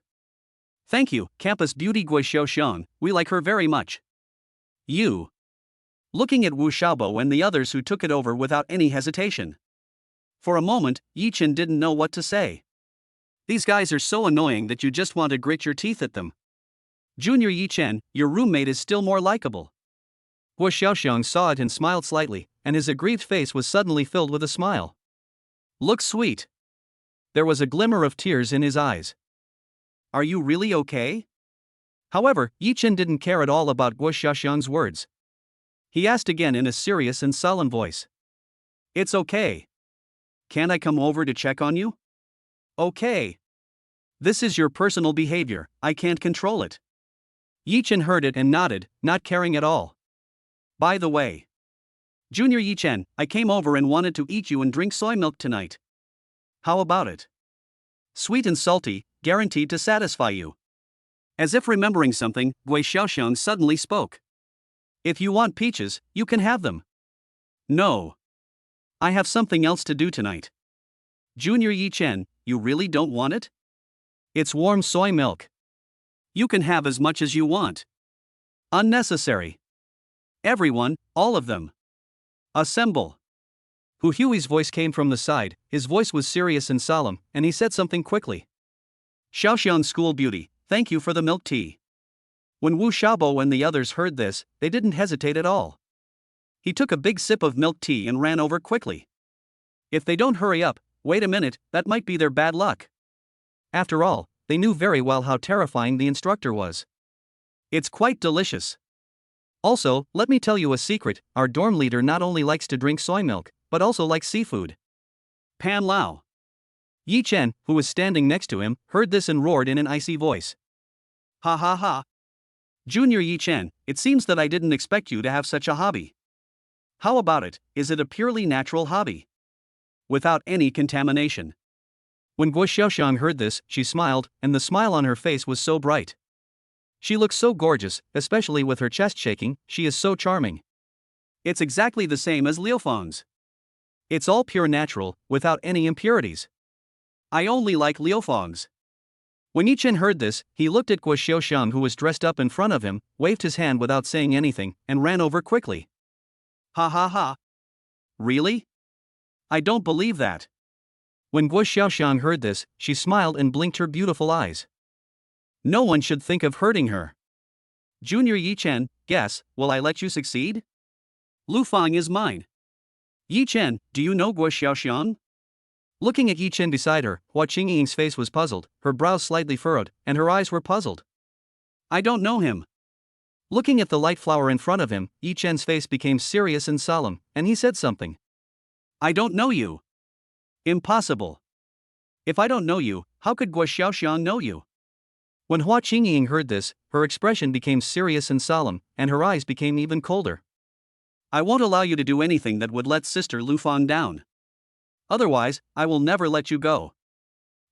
Thank you, Campus Beauty Guo Xiaoxiang, we like her very much. You. Looking at Wu Xiaobo and the others who took it over without any hesitation. For a moment, Yichin didn't know what to say. These guys are so annoying that you just want to grit your teeth at them. Junior Yichin, your roommate is still more likable. Guo Xiaoxiang saw it and smiled slightly, and his aggrieved face was suddenly filled with a smile. Looks sweet. There was a glimmer of tears in his eyes. Are you really okay? However, Yichin didn't care at all about Guo Xiaoxiang's words. He asked again in a serious and sullen voice. It's okay. Can I come over to check on you? Okay. This is your personal behavior, I can't control it. Yichin heard it and nodded, not caring at all. By the way, Junior Yichin, I came over and wanted to eat you and drink soy milk tonight. How about it? Sweet and salty, guaranteed to satisfy you. As if remembering something, Gui Xiaoxiang suddenly spoke. If you want peaches, you can have them. No. I have something else to do tonight. Junior Yichin, you really don't want it? It's warm soy milk. You can have as much as you want. Unnecessary. Everyone, all of them. Assemble. Hu Hui's voice came from the side, his voice was serious and solemn, and he said something quickly. Xiaoxiang school beauty, thank you for the milk tea. When Wu Xiaobo and the others heard this, they didn't hesitate at all. He took a big sip of milk tea and ran over quickly. If they don't hurry up, wait a minute, that might be their bad luck. After all, they knew very well how terrifying the instructor was. It's quite delicious. Also, let me tell you a secret, our dorm leader not only likes to drink soy milk, but also likes seafood. Pan Lao. Yichin, who was standing next to him, heard this and roared in an icy voice. Ha ha ha. Junior Yichin, it seems that I didn't expect you to have such a hobby. How about it, is it a purely natural hobby? Without any contamination. When Guo Xiaoxiang heard this, she smiled, and the smile on her face was so bright. She looks so gorgeous, especially with her chest shaking, she is so charming. It's exactly the same as Lufang's. It's all pure natural, without any impurities. I only like Lufang's. When Yichin heard this, he looked at Guo Xiaoxiang who was dressed up in front of him, waved his hand without saying anything, and ran over quickly. Ha ha ha. Really? I don't believe that. When Guo Xiaoxiang heard this, she smiled and blinked her beautiful eyes. No one should think of hurting her. Junior Yichin, guess, will I let you succeed? Lufang is mine. Yichin, do you know Guo Xiaoxiang? Looking at Yichin beside her, Hua Qingying's face was puzzled, her brows slightly furrowed, and her eyes were puzzled. I don't know him. Looking at the light flower in front of him, Yichin's face became serious and solemn, and he said something. I don't know you. Impossible. If I don't know you, how could Guo Xiaoxiang know you? When Hua Qingying heard this, her expression became serious and solemn, and her eyes became even colder. I won't allow you to do anything that would let Sister Lufang down. Otherwise, I will never let you go.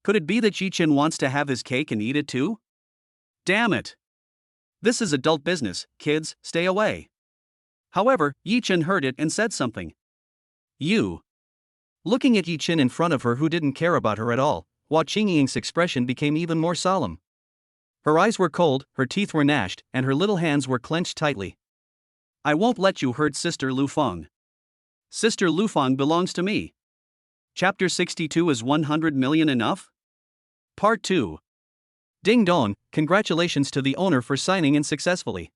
Could it be that Yichin wants to have his cake and eat it too? Damn it. This is adult business, kids, stay away. However, Yichin heard it and said something. You. Looking at Yichin in front of her who didn't care about her at all, Hua Qingying's expression became even more solemn. Her eyes were cold, her teeth were gnashed, and her little hands were clenched tightly. I won't let you hurt Sister Lufang. Sister Lufang belongs to me. Chapter 62 Is 100 million enough? Part 2. Ding dong, congratulations to the owner for signing in successfully.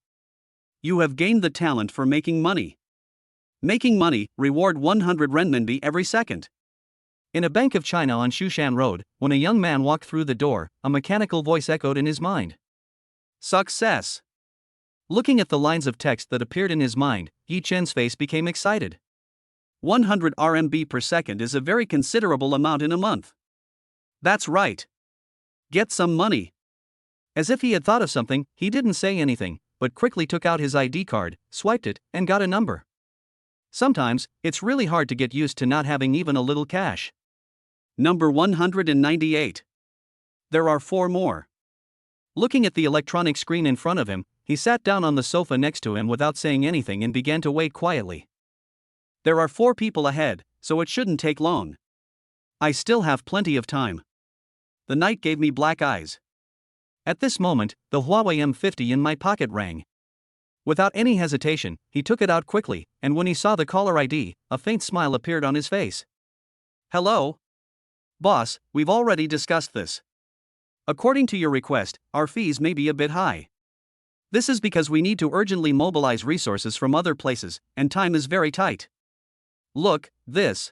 You have gained the talent for making money. Making money, reward 100 renminbi every second. In a Bank of China on Shushan Road, when a young man walked through the door, a mechanical voice echoed in his mind. Success. Looking at the lines of text that appeared in his mind, Yichin's face became excited. 100 RMB per second is a very considerable amount in a month. That's right. Get some money. As if he had thought of something, he didn't say anything, but quickly took out his ID card, swiped it, and got a number. Sometimes, it's really hard to get used to not having even a little cash. Number 198. There are 4 more. Looking at the electronic screen in front of him, he sat down on the sofa next to him without saying anything and began to wait quietly. There are 4 people ahead, so it shouldn't take long. I still have plenty of time. The night gave me black eyes. At this moment, the Huawei M50 in my pocket rang. Without any hesitation, he took it out quickly, and when he saw the caller ID, a faint smile appeared on his face. Hello? Boss, we've already discussed this. According to your request, our fees may be a bit high. This is because we need to urgently mobilize resources from other places, and time is very tight. Look, this.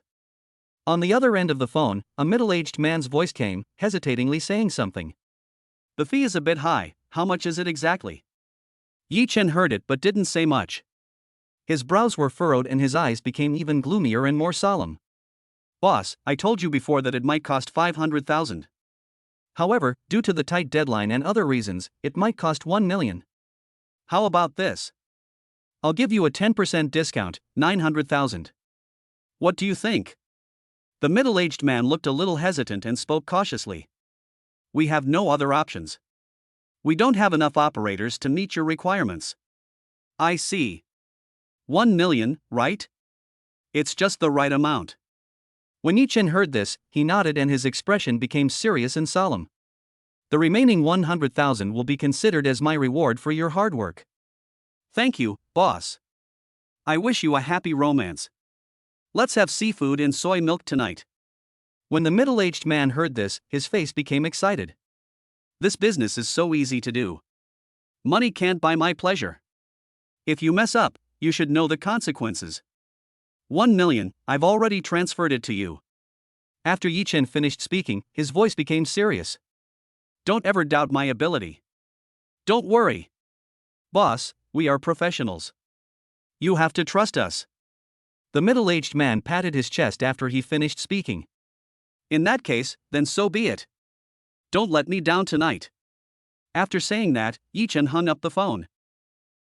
On the other end of the phone, a middle-aged man's voice came, hesitatingly saying something. The fee is a bit high, how much is it exactly? Yichin heard it but didn't say much. His brows were furrowed and his eyes became even gloomier and more solemn. Boss, I told you before that it might cost 500,000. However, due to the tight deadline and other reasons, it might cost 1 million. How about this? I'll give you a 10% discount, 900,000. What do you think? The middle-aged man looked a little hesitant and spoke cautiously. We have no other options. We don't have enough operators to meet your requirements. I see. 1 million, right? It's just the right amount. When Yichin heard this, he nodded and his expression became serious and solemn. The remaining 100,000 will be considered as my reward for your hard work. Thank you, boss. I wish you a happy romance. Let's have seafood and soy milk tonight. When the middle-aged man heard this, his face became excited. This business is so easy to do. Money can't buy my pleasure. If you mess up, you should know the consequences. 1 million, I've already transferred it to you. After Yichin finished speaking, his voice became serious. Don't ever doubt my ability. Don't worry. Boss, we are professionals. You have to trust us. The middle-aged man patted his chest after he finished speaking. In that case, then so be it. Don't let me down tonight. After saying that, Yichin hung up the phone.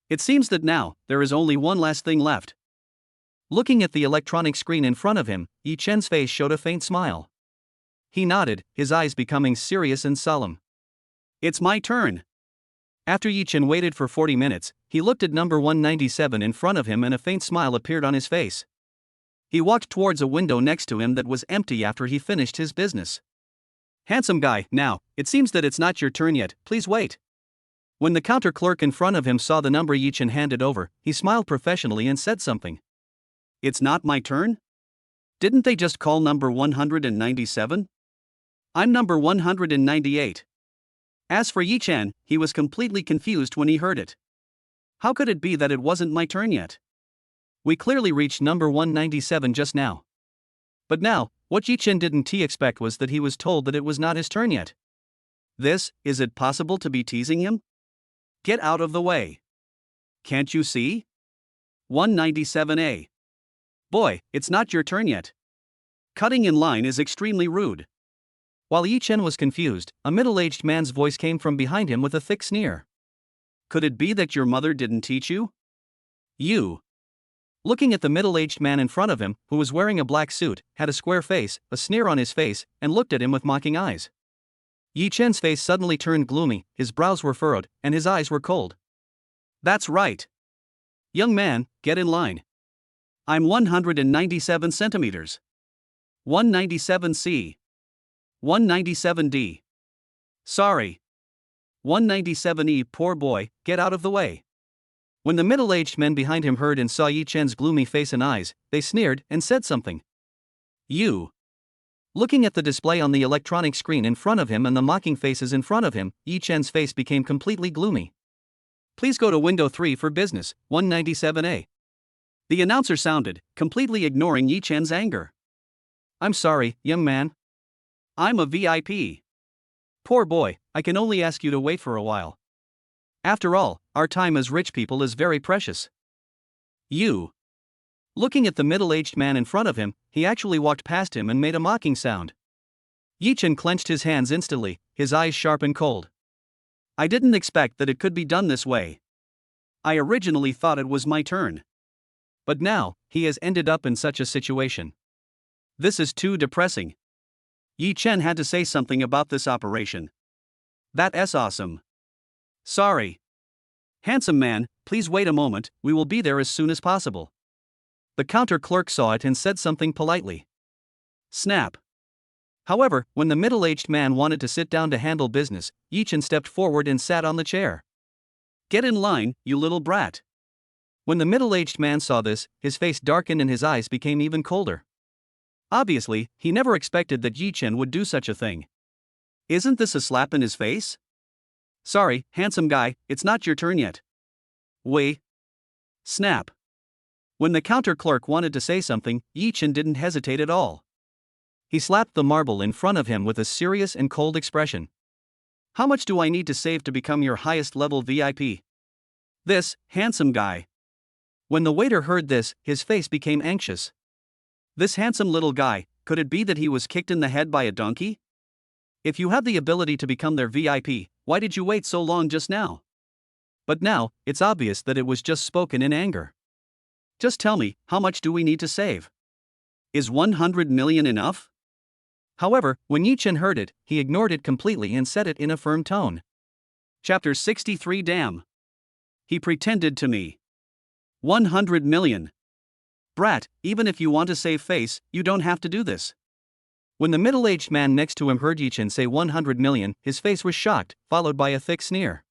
It seems that now, there is only one last thing left. Looking at the electronic screen in front of him, Yichen's face showed a faint smile. He nodded, his eyes becoming serious and solemn. It's my turn. After Yichin waited for 40 minutes, he looked at number 197 in front of him and a faint smile appeared on his face. He walked towards a window next to him that was empty after he finished his business. Handsome guy, now, it seems that it's not your turn yet, please wait. When the counter clerk in front of him saw the number Yichin handed over, he smiled professionally and said something. It's not my turn? Didn't they just call number 197? I'm number 198. As for Yichin, he was completely confused when he heard it. How could it be that it wasn't my turn yet? We clearly reached number 197 just now. But now, what Yichin didn't expect was that he was told that it was not his turn yet. Is it possible to be teasing him? Get out of the way. Can't you see? 197A. Boy, it's not your turn yet. Cutting in line is extremely rude. While Yichin was confused, a middle-aged man's voice came from behind him with a thick sneer. Could it be that your mother didn't teach you? You. Looking at the middle-aged man in front of him, who was wearing a black suit, had a square face, a sneer on his face, and looked at him with mocking eyes. Yichin's face suddenly turned gloomy, his brows were furrowed, and his eyes were cold. That's right. Young man, get in line. I'm 197 centimeters. 197C. 197D. Sorry. 197E. Poor boy, get out of the way. When the middle-aged men behind him heard and saw Yichin's gloomy face and eyes, they sneered and said something. You. Looking at the display on the electronic screen in front of him and the mocking faces in front of him, Yichin's face became completely gloomy. Please go to window 3 for business, 197A. The announcer sounded, completely ignoring Yichin's anger. I'm sorry, young man. I'm a VIP. Poor boy, I can only ask you to wait for a while. After all, our time as rich people is very precious. You. Looking at the middle-aged man in front of him, he actually walked past him and made a mocking sound. Yichin clenched his hands instantly, his eyes sharp and cold. I didn't expect that it could be done this way. I originally thought it was my turn. But now, he has ended up in such a situation. This is too depressing. Yichin had to say something about this operation. That's awesome. Sorry. Handsome man, please wait a moment, we will be there as soon as possible. The counter clerk saw it and said something politely. Snap. However, when the middle-aged man wanted to sit down to handle business, Yichin stepped forward and sat on the chair. Get in line, you little brat. When the middle-aged man saw this, his face darkened and his eyes became even colder. Obviously, he never expected that Yichin would do such a thing. Isn't this a slap in his face? Sorry, handsome guy, it's not your turn yet. Wait. Snap. When the counter clerk wanted to say something, Yichin didn't hesitate at all. He slapped the marble in front of him with a serious and cold expression. How much do I need to save to become your highest level VIP? This handsome guy. When the waiter heard this, his face became anxious. This handsome little guy, could it be that he was kicked in the head by a donkey? If you have the ability to become their VIP, why did you wait so long just now? But now, it's obvious that it was just spoken in anger. Just tell me, how much do we need to save? Is 100 million enough? However, when Yichin heard it, he ignored it completely and said it in a firm tone. Chapter 63. Damn. He pretended to me. 100 million. Brat, even if you want to save face, you don't have to do this. When the middle-aged man next to him heard Yichin say 100 million, his face was shocked, followed by a thick sneer.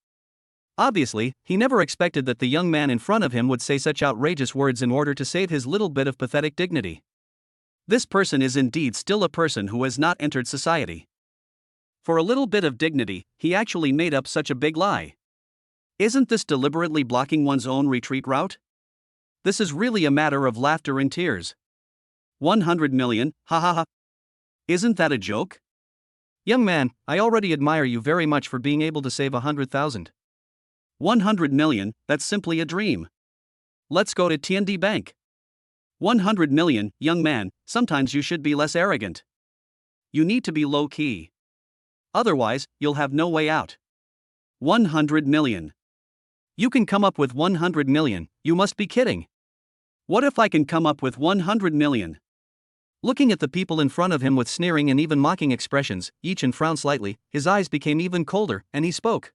Obviously, he never expected that the young man in front of him would say such outrageous words in order to save his little bit of pathetic dignity. This person is indeed still a person who has not entered society. For a little bit of dignity, he actually made up such a big lie. Isn't this deliberately blocking one's own retreat route? This is really a matter of laughter and tears. 100 million, ha ha ha. Isn't that a joke? Young man, I already admire you very much for being able to save 100,000. 100 million, that's simply a dream. Let's go to TND Bank. 100 million, young man, sometimes you should be less arrogant. You need to be low-key. Otherwise, you'll have no way out. 100 million. You can come up with 100 million, you must be kidding. What if I can come up with 100 million? Looking at the people in front of him with sneering and even mocking expressions, Yichin frowned slightly, his eyes became even colder, and he spoke.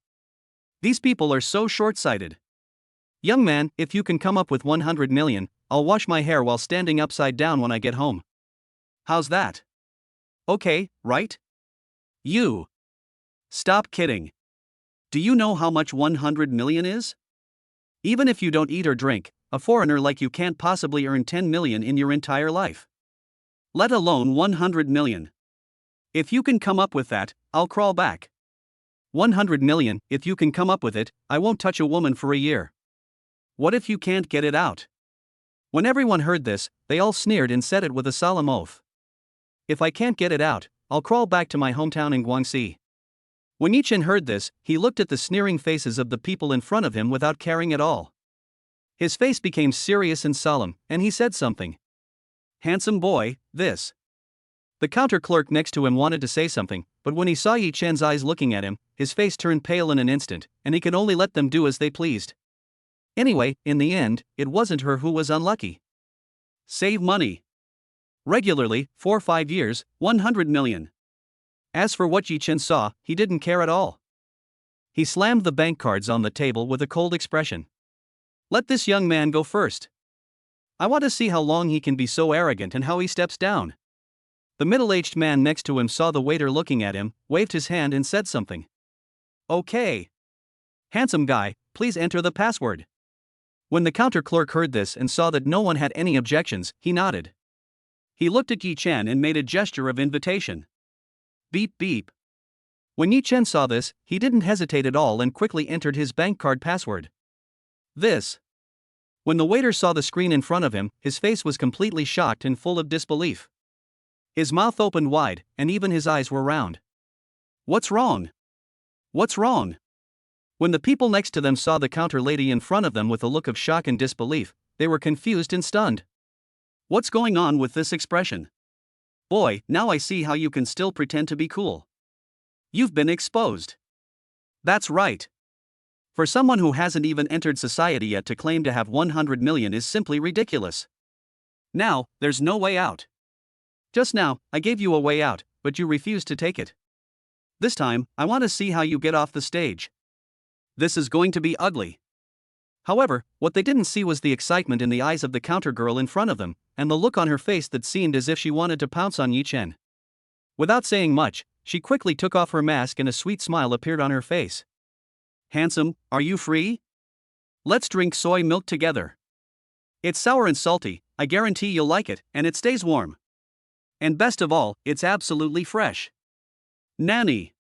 These people are so short-sighted. Young man, if you can come up with 100 million, I'll wash my hair while standing upside down when I get home. How's that? Okay, right? You. Stop kidding. Do you know how much 100 million is? Even if you don't eat or drink, a foreigner like you can't possibly earn 10 million in your entire life. Let alone 100 million. If you can come up with that, I'll crawl back. 100 million, if you can come up with it, I won't touch a woman for a year. What if you can't get it out? When everyone heard this, they all sneered and said it with a solemn oath. If I can't get it out, I'll crawl back to my hometown in Guangxi. When Yichin heard this, he looked at the sneering faces of the people in front of him without caring at all. His face became serious and solemn, and he said something. Handsome boy, this. The counter clerk next to him wanted to say something, but when he saw Yichin's eyes looking at him, his face turned pale in an instant, and he could only let them do as they pleased. Anyway, in the end, it wasn't her who was unlucky. Save money. Regularly, 4 or 5 years, 100 million. As for what Yichin saw, he didn't care at all. He slammed the bank cards on the table with a cold expression. Let this young man go first. I want to see how long he can be so arrogant and how he steps down. The middle-aged man next to him saw the waiter looking at him, waved his hand and said something. Okay. Handsome guy, please enter the password. When the counter clerk heard this and saw that no one had any objections, he nodded. He looked at Yichin and made a gesture of invitation. Beep beep. When Yichin saw this, he didn't hesitate at all and quickly entered his bank card password. This. When the waiter saw the screen in front of him, his face was completely shocked and full of disbelief. His mouth opened wide, and even his eyes were round. What's wrong? What's wrong? When the people next to them saw the counter lady in front of them with a look of shock and disbelief, they were confused and stunned. What's going on with this expression? Boy, now I see how you can still pretend to be cool. You've been exposed. That's right. For someone who hasn't even entered society yet to claim to have 100 million is simply ridiculous. Now, there's no way out. Just now, I gave you a way out, but you refused to take it. This time, I want to see how you get off the stage. This is going to be ugly. However, what they didn't see was the excitement in the eyes of the counter girl in front of them, and the look on her face that seemed as if she wanted to pounce on Yichin. Without saying much, she quickly took off her mask and a sweet smile appeared on her face. Handsome, are you free? Let's drink soy milk together. It's sour and salty, I guarantee you'll like it, and it stays warm. And best of all, it's absolutely fresh. Nanny.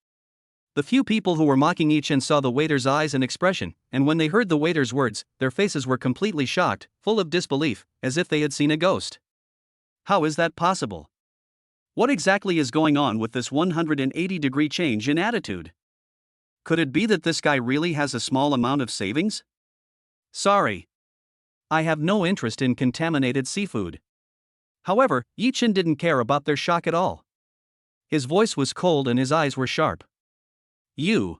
The few people who were mocking Yichin saw the waiter's eyes and expression, and when they heard the waiter's words, their faces were completely shocked, full of disbelief, as if they had seen a ghost. How is that possible? What exactly is going on with this 180-degree change in attitude? Could it be that this guy really has a small amount of savings? Sorry. I have no interest in contaminated seafood. However, Yichin didn't care about their shock at all. His voice was cold and his eyes were sharp. You.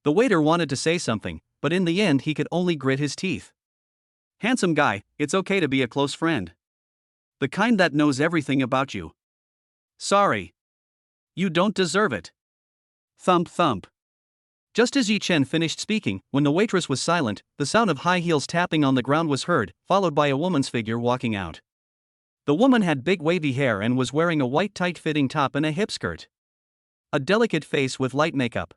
The waiter wanted to say something, but in the end he could only grit his teeth. Handsome guy, it's okay to be a close friend. The kind that knows everything about you. Sorry. You don't deserve it. Thump thump. Just as Yichin finished speaking, when the waitress was silent, the sound of high heels tapping on the ground was heard, followed by a woman's figure walking out. The woman had big wavy hair and was wearing a white tight-fitting top and a hip skirt. A delicate face with light makeup.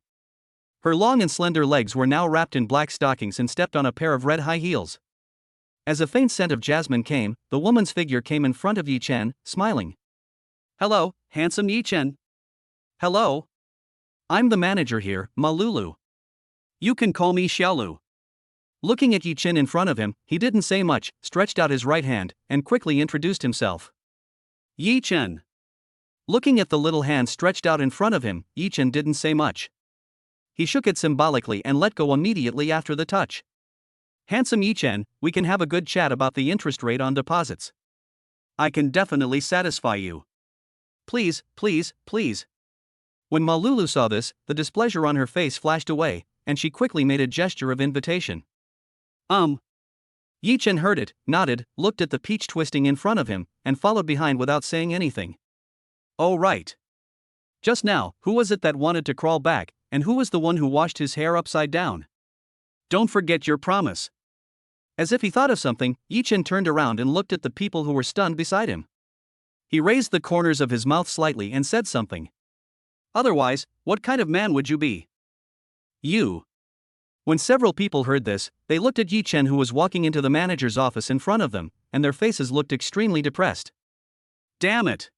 Her long and slender legs were now wrapped in black stockings and stepped on a pair of red high heels. As a faint scent of jasmine came, the woman's figure came in front of Yichin, smiling. Hello, handsome Yichin. Hello. I'm the manager here, Malulu. You can call me Xiaolu. Looking at Yichin in front of him, he didn't say much, stretched out his right hand, and quickly introduced himself. Yichin. Looking at the little hand stretched out in front of him, Yichin didn't say much. He shook it symbolically and let go immediately after the touch. Handsome Yichin, we can have a good chat about the interest rate on deposits. I can definitely satisfy you. Please, please, please. When Malulu saw this, the displeasure on her face flashed away, and she quickly made a gesture of invitation. Yichin heard it, nodded, looked at the peach twisting in front of him, and followed behind without saying anything. Oh right. Just now, who was it that wanted to crawl back, and who was the one who washed his hair upside down? Don't forget your promise. As if he thought of something, Yichin turned around and looked at the people who were stunned beside him. He raised the corners of his mouth slightly and said something. Otherwise, what kind of man would you be? You. When several people heard this, they looked at Yichin who was walking into the manager's office in front of them, and their faces looked extremely depressed. Damn it.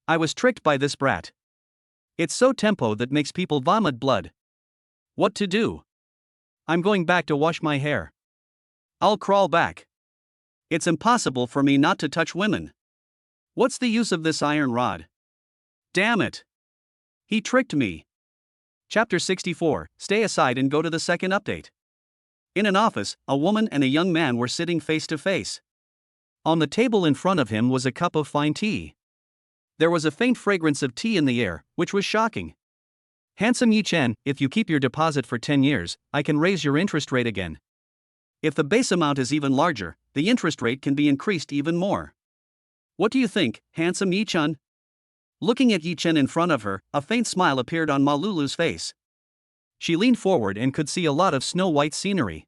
I was tricked by this brat. It's so tempo that makes people vomit blood. What to do? I'm going back to wash my hair. I'll crawl back. It's impossible for me not to touch women. What's the use of this iron rod? Damn it. He tricked me. Chapter 64, Stay aside and go to the second update. In an office, a woman and a young man were sitting face to face. On the table in front of him was a cup of fine tea. There was a faint fragrance of tea in the air, which was shocking. Handsome Yichin, if you keep your deposit for 10 years, I can raise your interest rate again. If the base amount is even larger, the interest rate can be increased even more. What do you think, handsome Yichin? Looking at Yichin in front of her, a faint smile appeared on Malulu's face. She leaned forward and could see a lot of snow-white scenery.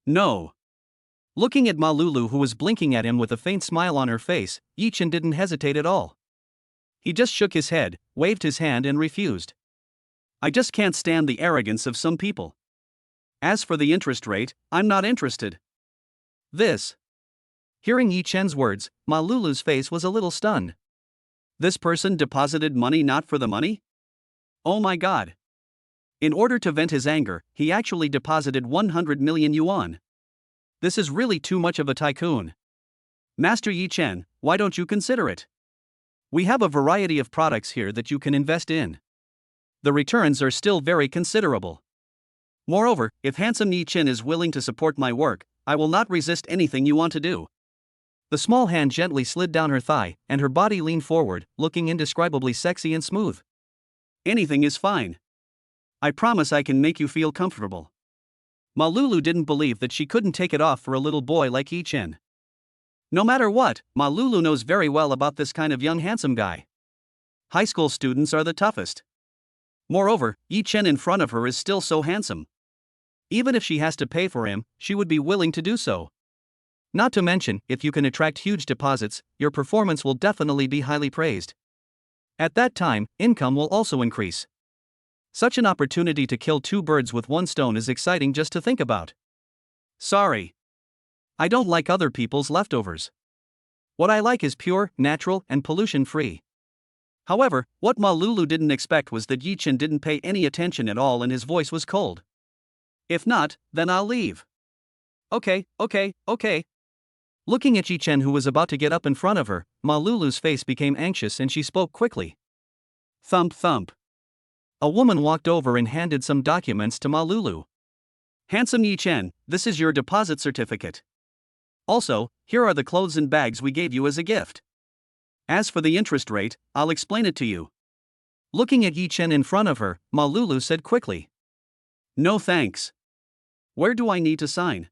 No. Looking at Malulu who was blinking at him with a faint smile on her face, Yichin didn't hesitate at all. He just shook his head, waved his hand and refused. I just can't stand the arrogance of some people. As for the interest rate, I'm not interested. This. Hearing Yichin's words, Malulu's face was a little stunned. This person deposited money not for the money? Oh my god. In order to vent his anger, he actually deposited 100 million yuan. This is really too much of a tycoon. Master Yichin, why don't you consider it? We have a variety of products here that you can invest in. The returns are still very considerable. Moreover, if handsome Yichin is willing to support my work, I will not resist anything you want to do. The small hand gently slid down her thigh, and her body leaned forward, looking indescribably sexy and smooth. Anything is fine. I promise I can make you feel comfortable. Malulu didn't believe that she couldn't take it off for a little boy like Yichin. No matter what, Malulu knows very well about this kind of young handsome guy. High school students are the toughest. Moreover, Yichin in front of her is still so handsome. Even if she has to pay for him, she would be willing to do so. Not to mention, if you can attract huge deposits, your performance will definitely be highly praised. At that time, income will also increase. Such an opportunity to kill two birds with one stone is exciting just to think about. Sorry. I don't like other people's leftovers. What I like is pure, natural, and pollution-free. However, what Malulu didn't expect was that Yichin didn't pay any attention at all and his voice was cold. If not, then I'll leave. Okay. Looking at Yichin who was about to get up in front of her, Ma Lulu's face became anxious and she spoke quickly. Thump thump. A woman walked over and handed some documents to Ma Lulu. Handsome Yichin, this is your deposit certificate. Also, here are the clothes and bags we gave you as a gift. As for the interest rate, I'll explain it to you. Looking at Yichin in front of her, Ma Lulu said quickly. No thanks. Where do I need to sign?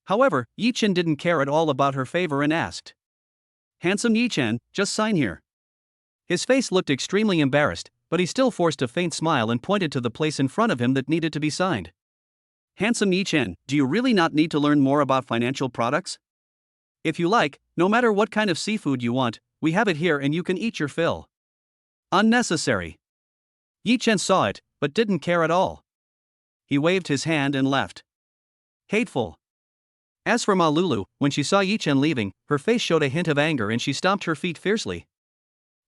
However, Yichin didn't care at all about her favor and asked. Handsome Yichin, just sign here. His face looked extremely embarrassed, but he still forced a faint smile and pointed to the place in front of him that needed to be signed. Handsome Yichin, do you really not need to learn more about financial products? If you like, no matter what kind of seafood you want, we have it here and you can eat your fill. Unnecessary. Yichin saw it, but didn't care at all. He waved his hand and left. Hateful. As for Ma Lulu, when she saw Yichin leaving, her face showed a hint of anger and she stomped her feet fiercely.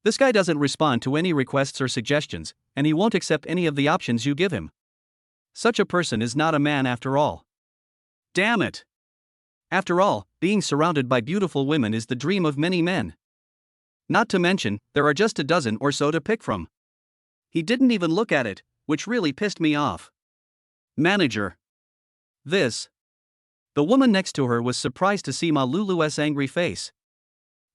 This guy doesn't respond to any requests or suggestions, and he won't accept any of the options you give him. Such a person is not a man after all. Damn it! After all, being surrounded by beautiful women is the dream of many men. Not to mention, there are just a dozen or so to pick from. He didn't even look at it, which really pissed me off. Manager. This. The woman next to her was surprised to see Ma Lulu's angry face.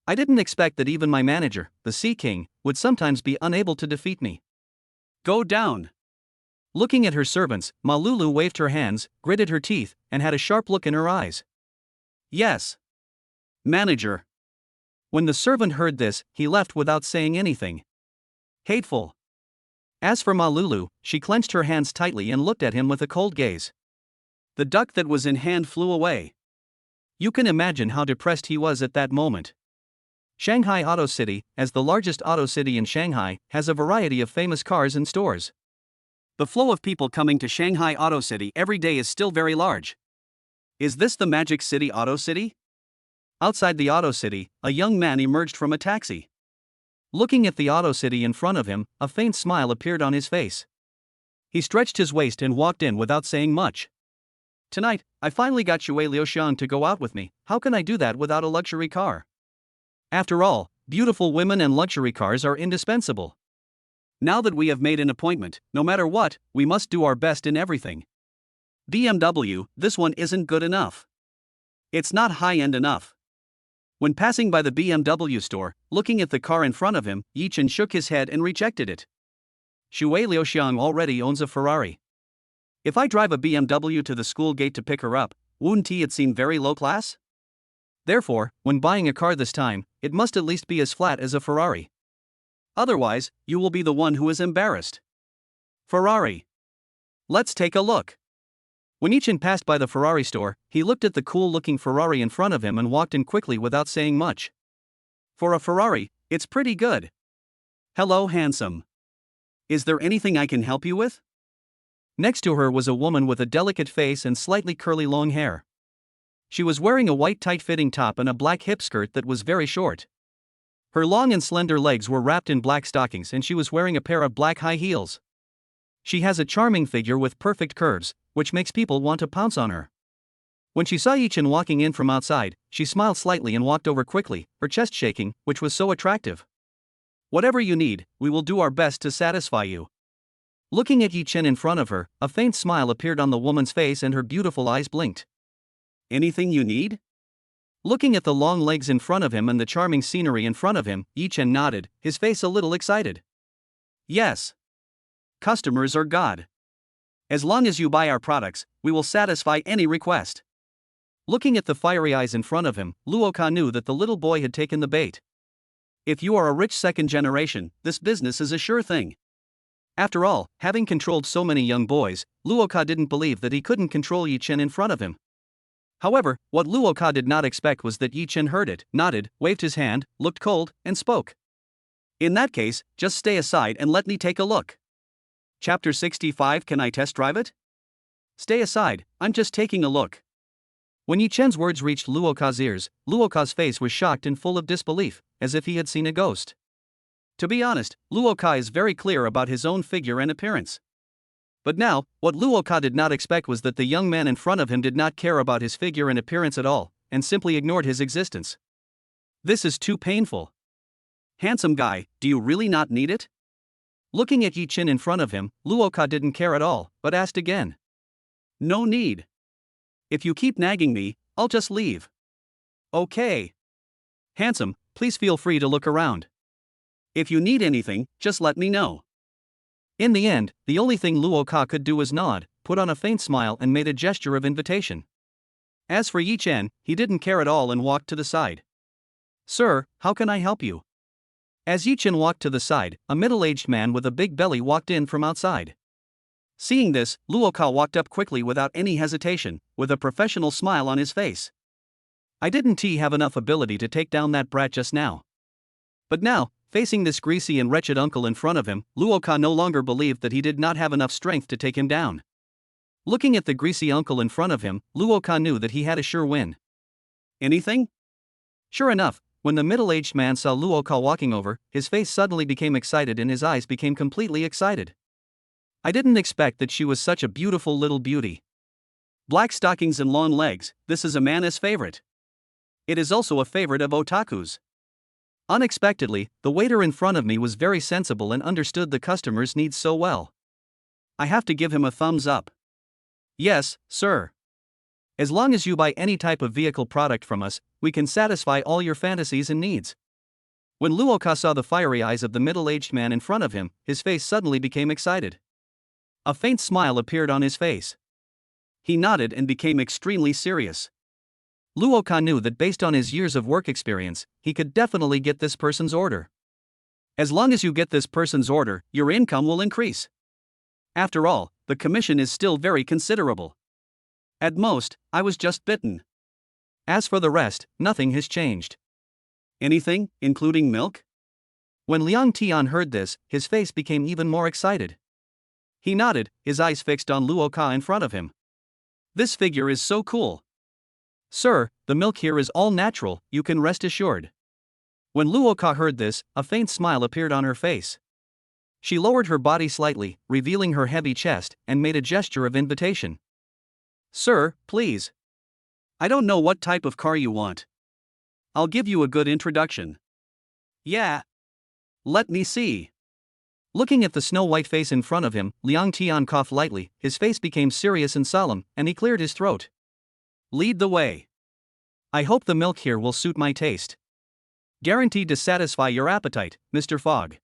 I didn't expect that even my manager, the Sea King, would sometimes be unable to defeat me. Go down. Looking at her servants, Ma Lulu waved her hands, gritted her teeth, and had a sharp look in her eyes. Yes. Manager. When the servant heard this, he left without saying anything. Hateful. As for Ma Lulu, she clenched her hands tightly and looked at him with a cold gaze. The duck that was in hand flew away. You can imagine how depressed he was at that moment. Shanghai Auto City, as the largest auto city in Shanghai, has a variety of famous cars and stores. The flow of people coming to Shanghai Auto City every day is still very large. Is this the Magic City Auto City? Outside the Auto City, a young man emerged from a taxi. Looking at the Auto City in front of him, a faint smile appeared on his face. He stretched his waist and walked in without saying much. Tonight, I finally got Shuer Liuxiang to go out with me. How can I do that without a luxury car? After all, beautiful women and luxury cars are indispensable. Now that we have made an appointment, no matter what, we must do our best in everything. BMW, this one isn't good enough. It's not high-end enough. When passing by the BMW store, looking at the car in front of him, Yichin shook his head and rejected it. Shuer Liuxiang already owns a Ferrari. If I drive a BMW to the school gate to pick her up, wouldn't it seem very low class? Therefore, when buying a car this time, it must at least be as flat as a Ferrari. Otherwise, you will be the one who is embarrassed. Ferrari. Let's take a look. When Yichin passed by the Ferrari store, he looked at the cool-looking Ferrari in front of him and walked in quickly without saying much. For a Ferrari, it's pretty good. Hello, handsome. Is there anything I can help you with? Next to her was a woman with a delicate face and slightly curly long hair. She was wearing a white tight-fitting top and a black hip skirt that was very short. Her long and slender legs were wrapped in black stockings and she was wearing a pair of black high heels. She has a charming figure with perfect curves, which makes people want to pounce on her. When she saw Yichin walking in from outside, she smiled slightly and walked over quickly, her chest shaking, which was so attractive. Whatever you need, we will do our best to satisfy you. Looking at Yichin in front of her, a faint smile appeared on the woman's face and her beautiful eyes blinked. Anything you need? Looking at the long legs in front of him and the charming scenery in front of him, Yichin nodded, his face a little excited. Yes. Customers are God. As long as you buy our products, we will satisfy any request. Looking at the fiery eyes in front of him, Luoka knew that the little boy had taken the bait. If you are a rich second generation, this business is a sure thing. After all, having controlled so many young boys, Luoka didn't believe that he couldn't control Yichin in front of him. However, what Luoka did not expect was that Yichin heard it, nodded, waved his hand, looked cold, and spoke. In that case, just stay aside and let me take a look. Chapter 65. Can I test drive it? Stay aside, I'm just taking a look. When Yichin's words reached Luoka's ears, Luoka's face was shocked and full of disbelief, as if he had seen a ghost. To be honest, Luoka is very clear about his own figure and appearance. But now, what Luoka did not expect was that the young man in front of him did not care about his figure and appearance at all, and simply ignored his existence. This is too painful. Handsome guy, do you really not need it? Looking at Yichin in front of him, Luoka didn't care at all, but asked again. No need. If you keep nagging me, I'll just leave. Okay. Handsome, please feel free to look around. If you need anything, just let me know. In the end, the only thing Luoka could do was nod, put on a faint smile and made a gesture of invitation. As for Yichin, he didn't care at all and walked to the side. Sir, how can I help you? As Yichin walked to the side, a middle-aged man with a big belly walked in from outside. Seeing this, Luoka walked up quickly without any hesitation, with a professional smile on his face. I didn't have enough ability to take down that brat just now. But now, facing this greasy and wretched uncle in front of him, Luoka no longer believed that he did not have enough strength to take him down. Looking at the greasy uncle in front of him, Luoka knew that he had a sure win. Anything? Sure enough, when the middle-aged man saw Luoka walking over, his face suddenly became excited and his eyes became completely excited. I didn't expect that she was such a beautiful little beauty. Black stockings and long legs, this is a man's favorite. It is also a favorite of otakus. Unexpectedly, the waiter in front of me was very sensible and understood the customer's needs so well. I have to give him a thumbs up. Yes, sir. As long as you buy any type of vehicle product from us, we can satisfy all your fantasies and needs. When Luoka saw the fiery eyes of the middle-aged man in front of him, his face suddenly became excited. A faint smile appeared on his face. He nodded and became extremely serious. Luoka knew that based on his years of work experience, he could definitely get this person's order. As long as you get this person's order, your income will increase. After all, the commission is still very considerable. At most, I was just bitten. As for the rest, nothing has changed. Anything, including milk? When Liang Tian heard this, his face became even more excited. He nodded, his eyes fixed on Luoka in front of him. This figure is so cool. Sir, the milk here is all natural, you can rest assured. When Luoka heard this, a faint smile appeared on her face. She lowered her body slightly, revealing her heavy chest, and made a gesture of invitation. Sir, please. I don't know what type of car you want. I'll give you a good introduction. Yeah. Let me see. Looking at the snow-white face in front of him, Liang Tian coughed lightly, his face became serious and solemn, and he cleared his throat. Lead the way. I hope the milk here will suit my taste. Guaranteed to satisfy your appetite, Mr. Fogg.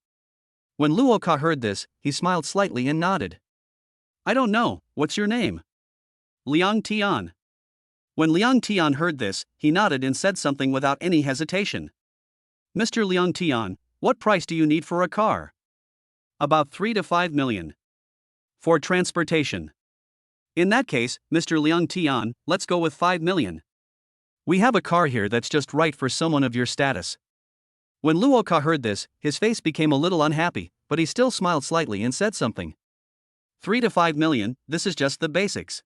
When Luoka heard this, he smiled slightly and nodded. I don't know, what's your name? Liang Tian. When Liang Tian heard this, he nodded and said something without any hesitation. Mr. Liang Tian, what price do you need for a car? About 3 to 5 million. For transportation. In that case, Mr. Liang Tian, let's go with 5 million. We have a car here that's just right for someone of your status. When Luoka heard this, his face became a little unhappy, but he still smiled slightly and said something. 3 to 5 million, this is just the basics.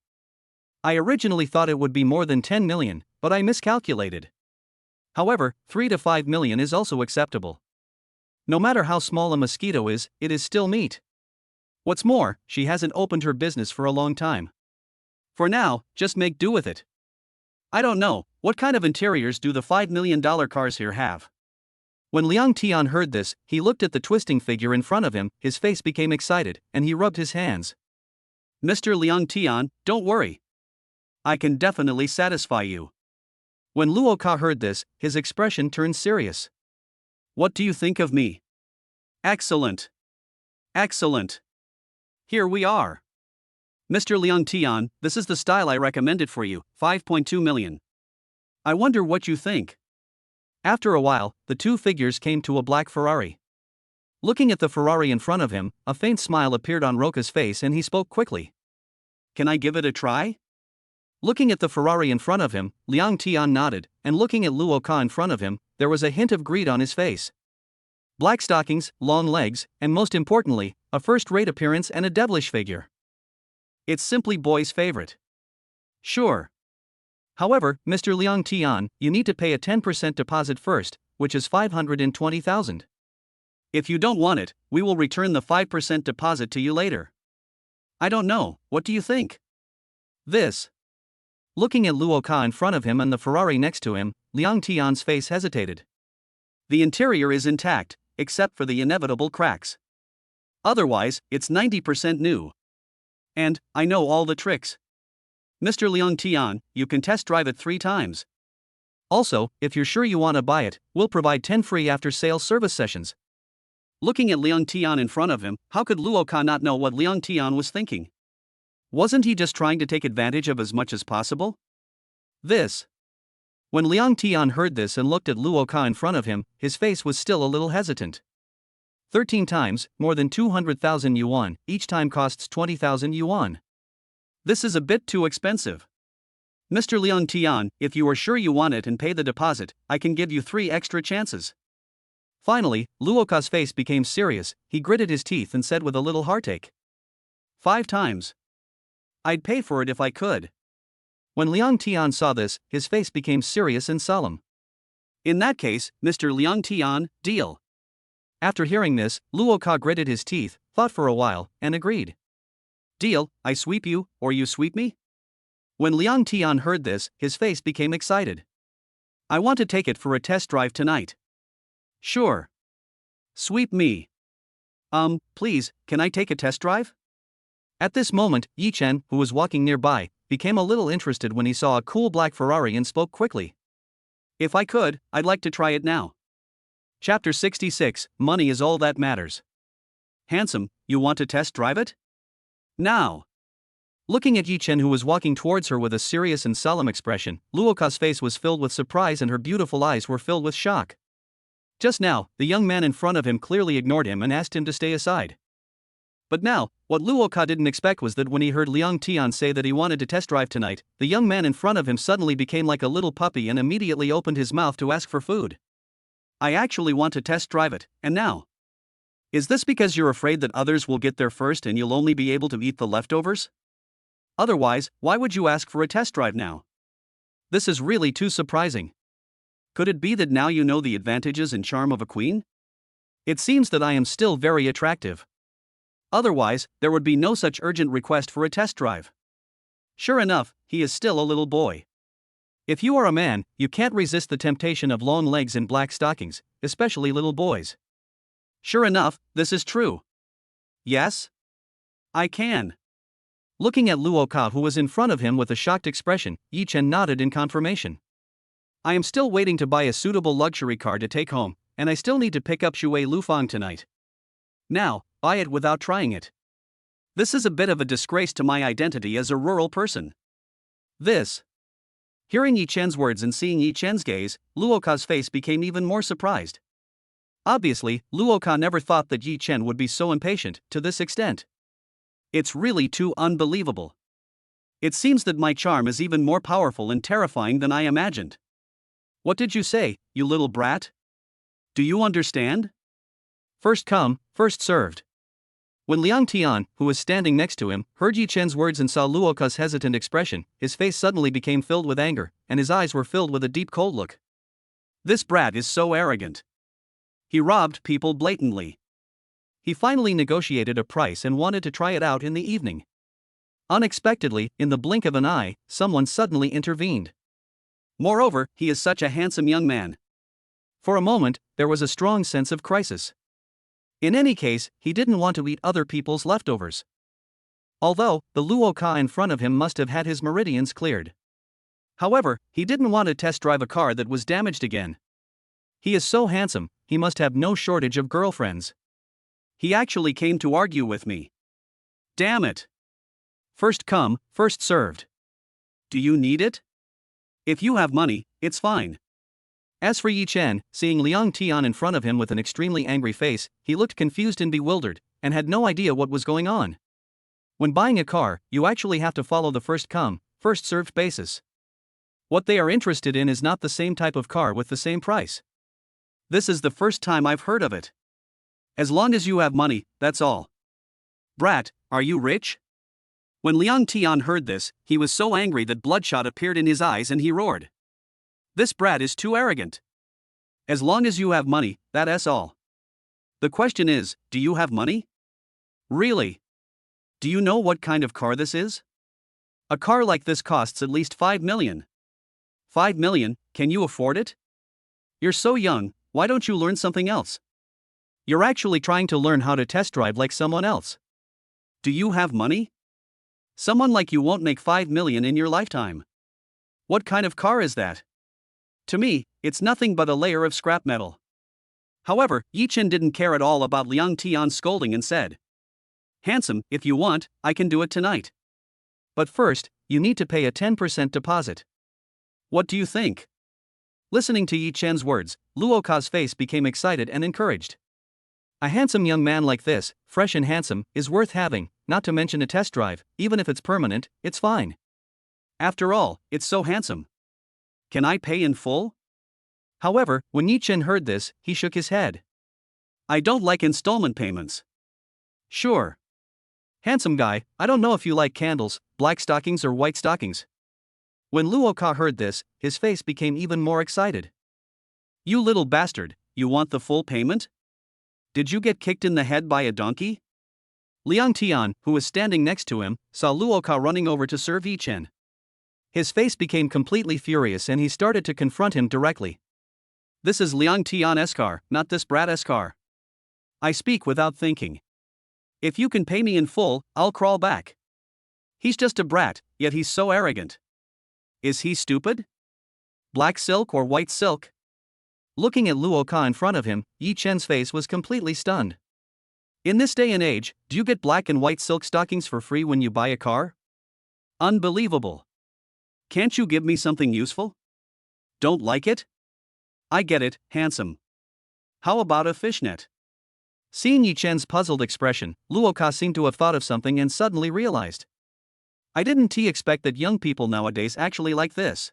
I originally thought it would be more than 10 million, but I miscalculated. However, 3 to 5 million is also acceptable. No matter how small a mosquito is, it is still meat. What's more, she hasn't opened her business for a long time. For now, just make do with it. I don't know, what kind of interiors do the $5 million cars here have? When Liang Tian heard this, he looked at the twisting figure in front of him, his face became excited, and he rubbed his hands. Mr. Liang Tian, don't worry. I can definitely satisfy you. When Luoka heard this, his expression turned serious. What do you think of me? Excellent. Excellent. Here we are. Mr. Liang Tian, this is the style I recommended for you, 5.2 million. I wonder what you think. After a while, the two figures came to a black Ferrari. Looking at the Ferrari in front of him, a faint smile appeared on Roka's face and he spoke quickly. Can I give it a try? Looking at the Ferrari in front of him, Liang Tian nodded, and looking at Luoka in front of him, there was a hint of greed on his face. Black stockings, long legs, and most importantly, a first-rate appearance and a devilish figure. It's simply boy's favorite. Sure. However, Mr. Liang Tian, you need to pay a 10% deposit first, which is 520,000. If you don't want it, we will return the 5% deposit to you later. I don't know, what do you think? This. Looking at Luoka in front of him and the Ferrari next to him, Liang Tian's face hesitated. The interior is intact, except for the inevitable cracks. Otherwise, it's 90% new. And I know all the tricks. Mr. Liang Tian, you can test drive it 3 times. Also, if you're sure you want to buy it, we'll provide 10 free after-sale service sessions. Looking at Liang Tian in front of him, how could Luo Ka not know what Liang Tian was thinking? Wasn't he just trying to take advantage of as much as possible? When Liang Tian heard this and looked at Luo Ka in front of him, his face was still a little hesitant. 13 times, more than 200,000 yuan, each time costs 20,000 yuan. This is a bit too expensive. Mr. Liang Tian, if you are sure you want it and pay the deposit, I can give you 3 extra chances. Finally, Luo Ka's face became serious. He gritted his teeth and said with a little heartache. 5 times. I'd pay for it if I could. When Liang Tian saw this, his face became serious and solemn. In that case, Mr. Liang Tian, deal. After hearing this, Luo Ka gritted his teeth, thought for a while, and agreed. Deal, I sweep you, or you sweep me? When Liang Tian heard this, his face became excited. I want to take it for a test drive tonight. Sure. Sweep me. Please, can I take a test drive? At this moment, Yichin, who was walking nearby, became a little interested when he saw a cool black Ferrari and spoke quickly. If I could, I'd like to try it now. Chapter 66, Money is all that matters. Handsome, you want to test drive it? Now. Looking at Yichin, who was walking towards her with a serious and solemn expression, Luo Ka's face was filled with surprise and her beautiful eyes were filled with shock. Just now, the young man in front of him clearly ignored him and asked him to stay aside. But now, what Luo Ka didn't expect was that when he heard Liang Tian say that he wanted to test drive tonight, the young man in front of him suddenly became like a little puppy and immediately opened his mouth to ask for food. I actually want to test drive it, and now. Is this because you're afraid that others will get there first and you'll only be able to eat the leftovers? Otherwise, why would you ask for a test drive now? This is really too surprising. Could it be that now you know the advantages and charm of a queen? It seems that I am still very attractive. Otherwise, there would be no such urgent request for a test drive. Sure enough, he is still a little boy. If you are a man, you can't resist the temptation of long legs and black stockings, especially little boys. Sure enough, this is true. Yes? I can. Looking at Luo Ka, who was in front of him with a shocked expression, Yichin nodded in confirmation. I am still waiting to buy a suitable luxury car to take home, and I still need to pick up Shuer Lufang tonight. Now, buy it without trying it. This is a bit of a disgrace to my identity as a rural person. Hearing Yichin's words and seeing Yichin's gaze, Luo Ka's face became even more surprised. Obviously, Luo Ka never thought that Yichin would be so impatient, to this extent. It's really too unbelievable. It seems that my charm is even more powerful and terrifying than I imagined. What did you say, you little brat? Do you understand? First come, first served. When Liang Tian, who was standing next to him, heard Yichin's words and saw Luo Ka's hesitant expression, his face suddenly became filled with anger, and his eyes were filled with a deep cold look. This brat is so arrogant. He robbed people blatantly. He finally negotiated a price and wanted to try it out in the evening. Unexpectedly, in the blink of an eye, someone suddenly intervened. Moreover, he is such a handsome young man. For a moment, there was a strong sense of crisis. In any case, he didn't want to eat other people's leftovers. Although, the Luo Ka in front of him must have had his meridians cleared. However, he didn't want to test drive a car that was damaged again. He is so handsome, he must have no shortage of girlfriends. He actually came to argue with me. Damn it. First come, first served. Do you need it? If you have money, it's fine. As for Yichin, seeing Liang Tian in front of him with an extremely angry face, he looked confused and bewildered, and had no idea what was going on. When buying a car, you actually have to follow the first come, first served basis. What they are interested in is not the same type of car with the same price. This is the first time I've heard of it. As long as you have money, that's all. Brat, are you rich? When Liang Tian heard this, he was so angry that bloodshot appeared in his eyes and he roared. This brat is too arrogant. As long as you have money, that's all. The question is, do you have money? Really? Do you know what kind of car this is? A car like this costs at least 5 million. 5 million, can you afford it? You're so young, why don't you learn something else? You're actually trying to learn how to test drive like someone else. Do you have money? Someone like you won't make 5 million in your lifetime. What kind of car is that? To me, it's nothing but a layer of scrap metal. However, Yichin didn't care at all about Liang Tian's scolding and said, "Handsome, if you want, I can do it tonight. But first, you need to pay a 10% deposit. What do you think?" Listening to Yichen's words, Luoka's face became excited and encouraged. A handsome young man like this, fresh and handsome, is worth having, not to mention a test drive. Even if it's permanent, it's fine. After all, it's so handsome. Can I pay in full? However, when Yichin heard this, he shook his head. I don't like installment payments. Sure. Handsome guy, I don't know if you like candles, black stockings or white stockings. When Luoka heard this, his face became even more excited. You little bastard, you want the full payment? Did you get kicked in the head by a donkey? Liang Tian, who was standing next to him, saw Luoka running over to serve Yichin. His face became completely furious and he started to confront him directly. This is Liang Tian's car, not this brat's car. I speak without thinking. If you can pay me in full, I'll crawl back. He's just a brat, yet he's so arrogant. Is he stupid? Black silk or white silk? Looking at Luoka in front of him, Yichen's face was completely stunned. In this day and age, do you get black and white silk stockings for free when you buy a car? Unbelievable. Can't you give me something useful? Don't like it? I get it, handsome. How about a fishnet? Seeing Yichen's puzzled expression, Luoka seemed to have thought of something and suddenly realized. I didn't expect that young people nowadays actually like this.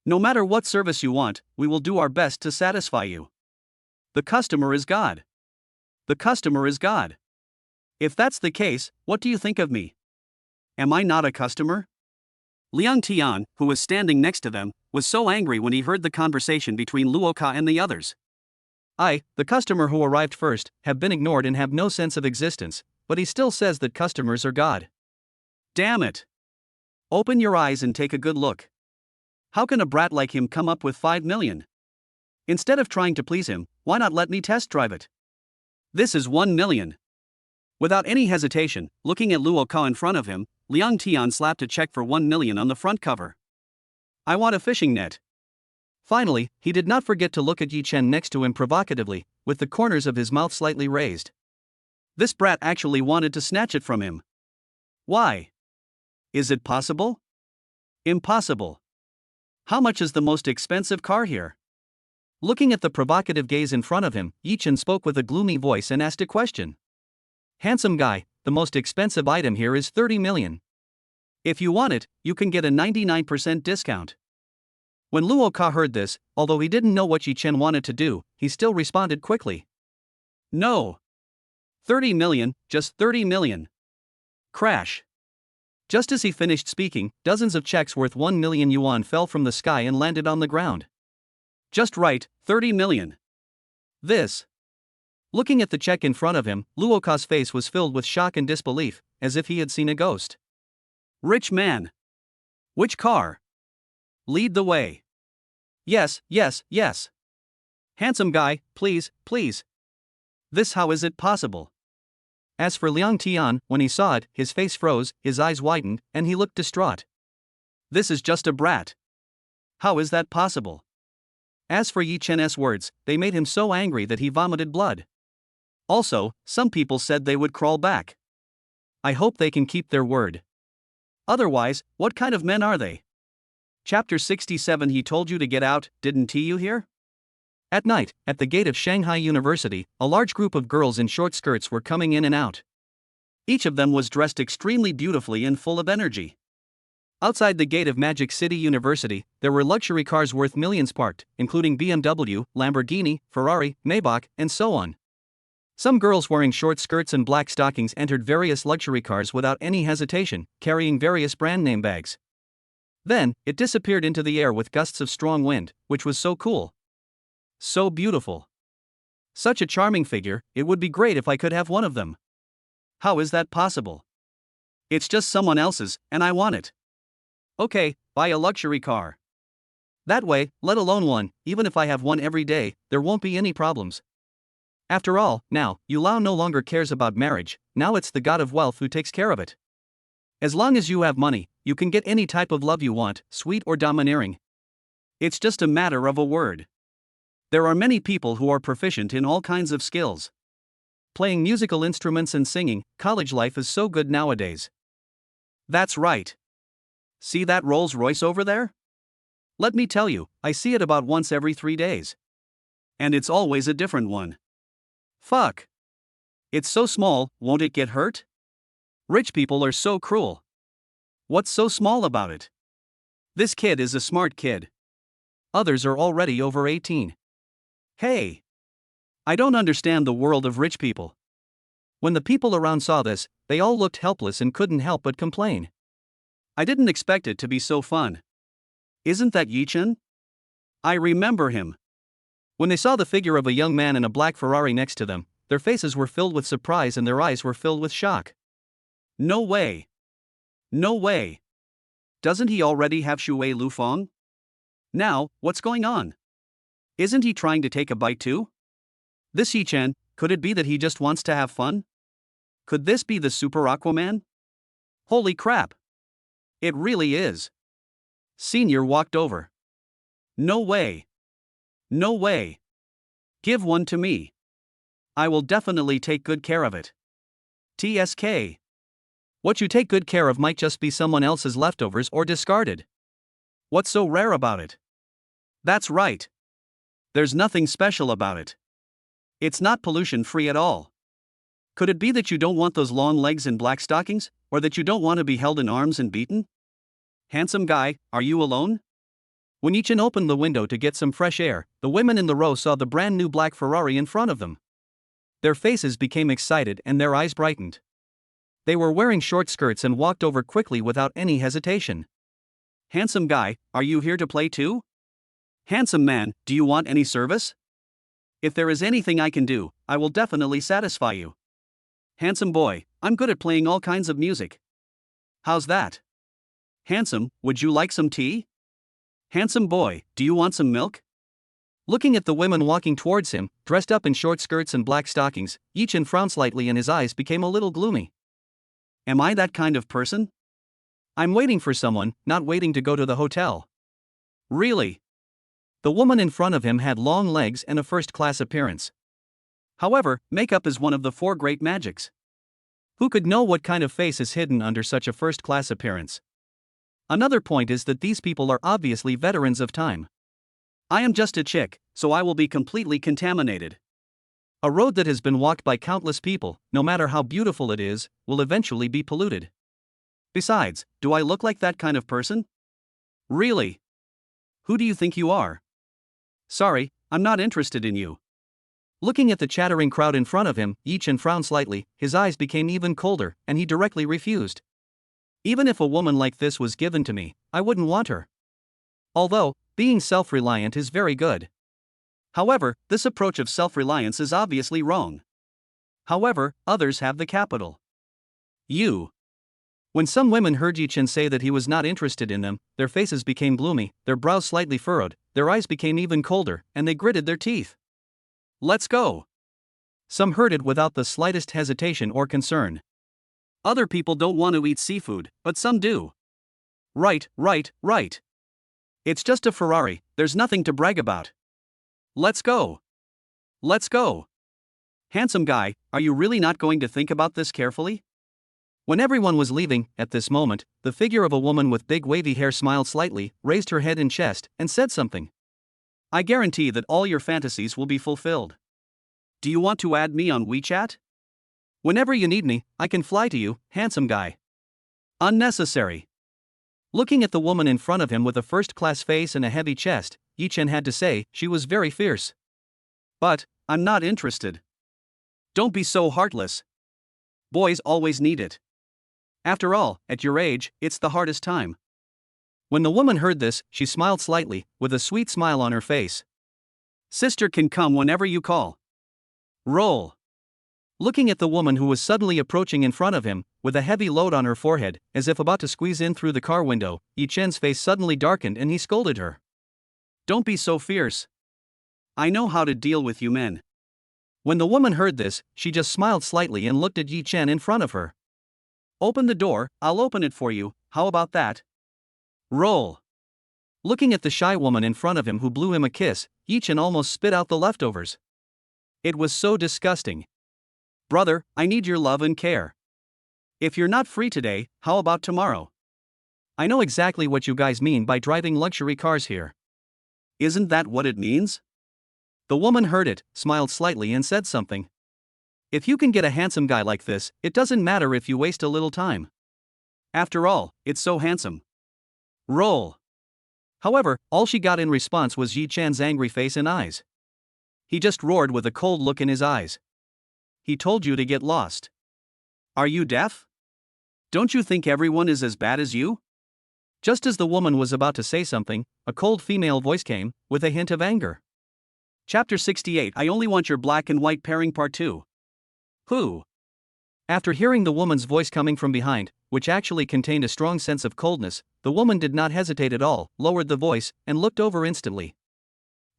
No matter what service you want, we will do our best to satisfy you. The customer is God. The customer is God. If that's the case, what do you think of me? Am I not a customer? Liang Tian, who was standing next to them, was so angry when he heard the conversation between Luoka and the others. I, the customer who arrived first, have been ignored and have no sense of existence, but he still says that customers are God. Damn it! Open your eyes and take a good look. How can a brat like him come up with 5 million? Instead of trying to please him, why not let me test drive it? This is 1 million. Without any hesitation, looking at Luoka in front of him, Liang Tian slapped a check for 1 million on the front cover. I want a fishing net. Finally, he did not forget to look at Yichin next to him provocatively, with the corners of his mouth slightly raised. This brat actually wanted to snatch it from him. Why? Is it possible? Impossible. How much is the most expensive car here? Looking at the provocative gaze in front of him, Yichin spoke with a gloomy voice and asked a question. Handsome guy, the most expensive item here is 30 million. If you want it, you can get a 99% discount. When Luoka heard this, although he didn't know what Yichin wanted to do, he still responded quickly. No. 30 million, just 30 million. Crash. Just as he finished speaking, dozens of checks worth 1 million yuan fell from the sky and landed on the ground. Just right, 30 million. This. Looking at the check in front of him, Luoka's face was filled with shock and disbelief, as if he had seen a ghost. Rich man. Which car? Lead the way. Yes, yes, yes. Handsome guy, please, please. This, how is it possible? As for Liang Tian, when he saw it, his face froze, his eyes widened, and he looked distraught. This is just a brat. How is that possible? As for Yichen's words, they made him so angry that he vomited blood. Also, some people said they would crawl back. I hope they can keep their word. Otherwise, what kind of men are they? Chapter 67. He told you to get out, didn't he? You hear? At night, at the gate of Shanghai University, a large group of girls in short skirts were coming in and out. Each of them was dressed extremely beautifully and full of energy. Outside the gate of Magic City University, there were luxury cars worth millions parked, including BMW, Lamborghini, Ferrari, Maybach, and so on. Some girls wearing short skirts and black stockings entered various luxury cars without any hesitation, carrying various brand name bags. Then, it disappeared into the air with gusts of strong wind, which was so cool. So beautiful. Such a charming figure, it would be great if I could have one of them. How is that possible? It's just someone else's, and I want it. Okay, buy a luxury car. That way, let alone one, even if I have one every day, there won't be any problems. After all, now, Yulao no longer cares about marriage, now it's the god of wealth who takes care of it. As long as you have money, you can get any type of love you want, sweet or domineering. It's just a matter of a word. There are many people who are proficient in all kinds of skills. Playing musical instruments and singing, college life is so good nowadays. That's right. See that Rolls Royce over there? Let me tell you, I see it about once every 3 days. And it's always a different one. Fuck. It's so small, won't it get hurt? Rich people are so cruel. What's so small about it? This kid is a smart kid. Others are already over 18. Hey. I don't understand the world of rich people. When the people around saw this, they all looked helpless and couldn't help but complain. I didn't expect it to be so fun. Isn't that Yichin? I remember him. When they saw the figure of a young man in a black Ferrari next to them, their faces were filled with surprise and their eyes were filled with shock. No way. No way. Doesn't he already have Shuer Lufang? Now, what's going on? Isn't he trying to take a bite too? This Yichin, could it be that he just wants to have fun? Could this be the Super Aquaman? Holy crap. It really is. Senior walked over. No way. No way. Give one to me. I will definitely take good care of it. TSK. What you take good care of might just be someone else's leftovers or discarded. What's so rare about it? That's right. There's nothing special about it. It's not pollution-free at all. Could it be that you don't want those long legs and black stockings, or that you don't want to be held in arms and beaten? Handsome guy, are you alone? When Yichin opened the window to get some fresh air, the women in the row saw the brand new black Ferrari in front of them. Their faces became excited and their eyes brightened. They were wearing short skirts and walked over quickly without any hesitation. Handsome guy, are you here to play too? Handsome man, do you want any service? If there is anything I can do, I will definitely satisfy you. Handsome boy, I'm good at playing all kinds of music. How's that? Handsome, would you like some tea? Handsome boy, do you want some milk? Looking at the women walking towards him, dressed up in short skirts and black stockings, Yichin frowned slightly and his eyes became a little gloomy. Am I that kind of person? I'm waiting for someone, not waiting to go to the hotel. Really? The woman in front of him had long legs and a first-class appearance. However, makeup is one of the 4 great magics. Who could know what kind of face is hidden under such a first-class appearance? Another point is that these people are obviously veterans of time. I am just a chick, so I will be completely contaminated. A road that has been walked by countless people, no matter how beautiful it is, will eventually be polluted. Besides, do I look like that kind of person? Really? Who do you think you are? Sorry, I'm not interested in you. Looking at the chattering crowd in front of him, Yichin frowned slightly, his eyes became even colder, and he directly refused. Even if a woman like this was given to me, I wouldn't want her. Although, being self-reliant is very good. However, this approach of self-reliance is obviously wrong. However, others have the capital. You. When some women heard Yichin say that he was not interested in them, their faces became gloomy, their brows slightly furrowed, their eyes became even colder, and they gritted their teeth. Let's go. Some heard it without the slightest hesitation or concern. Other people don't want to eat seafood, but some do. Right. It's just a Ferrari, there's nothing to brag about. Let's go. Let's go. Handsome guy, are you really not going to think about this carefully? When everyone was leaving, at this moment, the figure of a woman with big wavy hair smiled slightly, raised her head and chest, and said something. I guarantee that all your fantasies will be fulfilled. Do you want to add me on WeChat? Whenever you need me, I can fly to you, handsome guy. Unnecessary. Looking at the woman in front of him with a first-class face and a heavy chest, Yichin had to say, she was very fierce. But, I'm not interested. Don't be so heartless. Boys always need it. After all, at your age, it's the hardest time. When the woman heard this, she smiled slightly, with a sweet smile on her face. Sister can come whenever you call. Roll. Looking at the woman who was suddenly approaching in front of him, with a heavy load on her forehead, as if about to squeeze in through the car window, Yichin's face suddenly darkened and he scolded her. Don't be so fierce. I know how to deal with you men. When the woman heard this, she just smiled slightly and looked at Yichin in front of her. Open the door, I'll open it for you, how about that? Roll. Looking at the shy woman in front of him who blew him a kiss, Yichin almost spit out the leftovers. It was so disgusting. Brother, I need your love and care. If you're not free today, how about tomorrow? I know exactly what you guys mean by driving luxury cars here. Isn't that what it means? The woman heard it, smiled slightly and said something. If you can get a handsome guy like this, it doesn't matter if you waste a little time. After all, it's so handsome. Roll. However, all she got in response was Yichin's angry face and eyes. He just roared with a cold look in his eyes. He told you to get lost. Are you deaf? Don't you think everyone is as bad as you? Just as the woman was about to say something, a cold female voice came, with a hint of anger. Chapter 68 I Only Want Your Black and White Pairing Part 2. Who? After hearing the woman's voice coming from behind, which actually contained a strong sense of coldness, the woman did not hesitate at all, lowered the voice, and looked over instantly.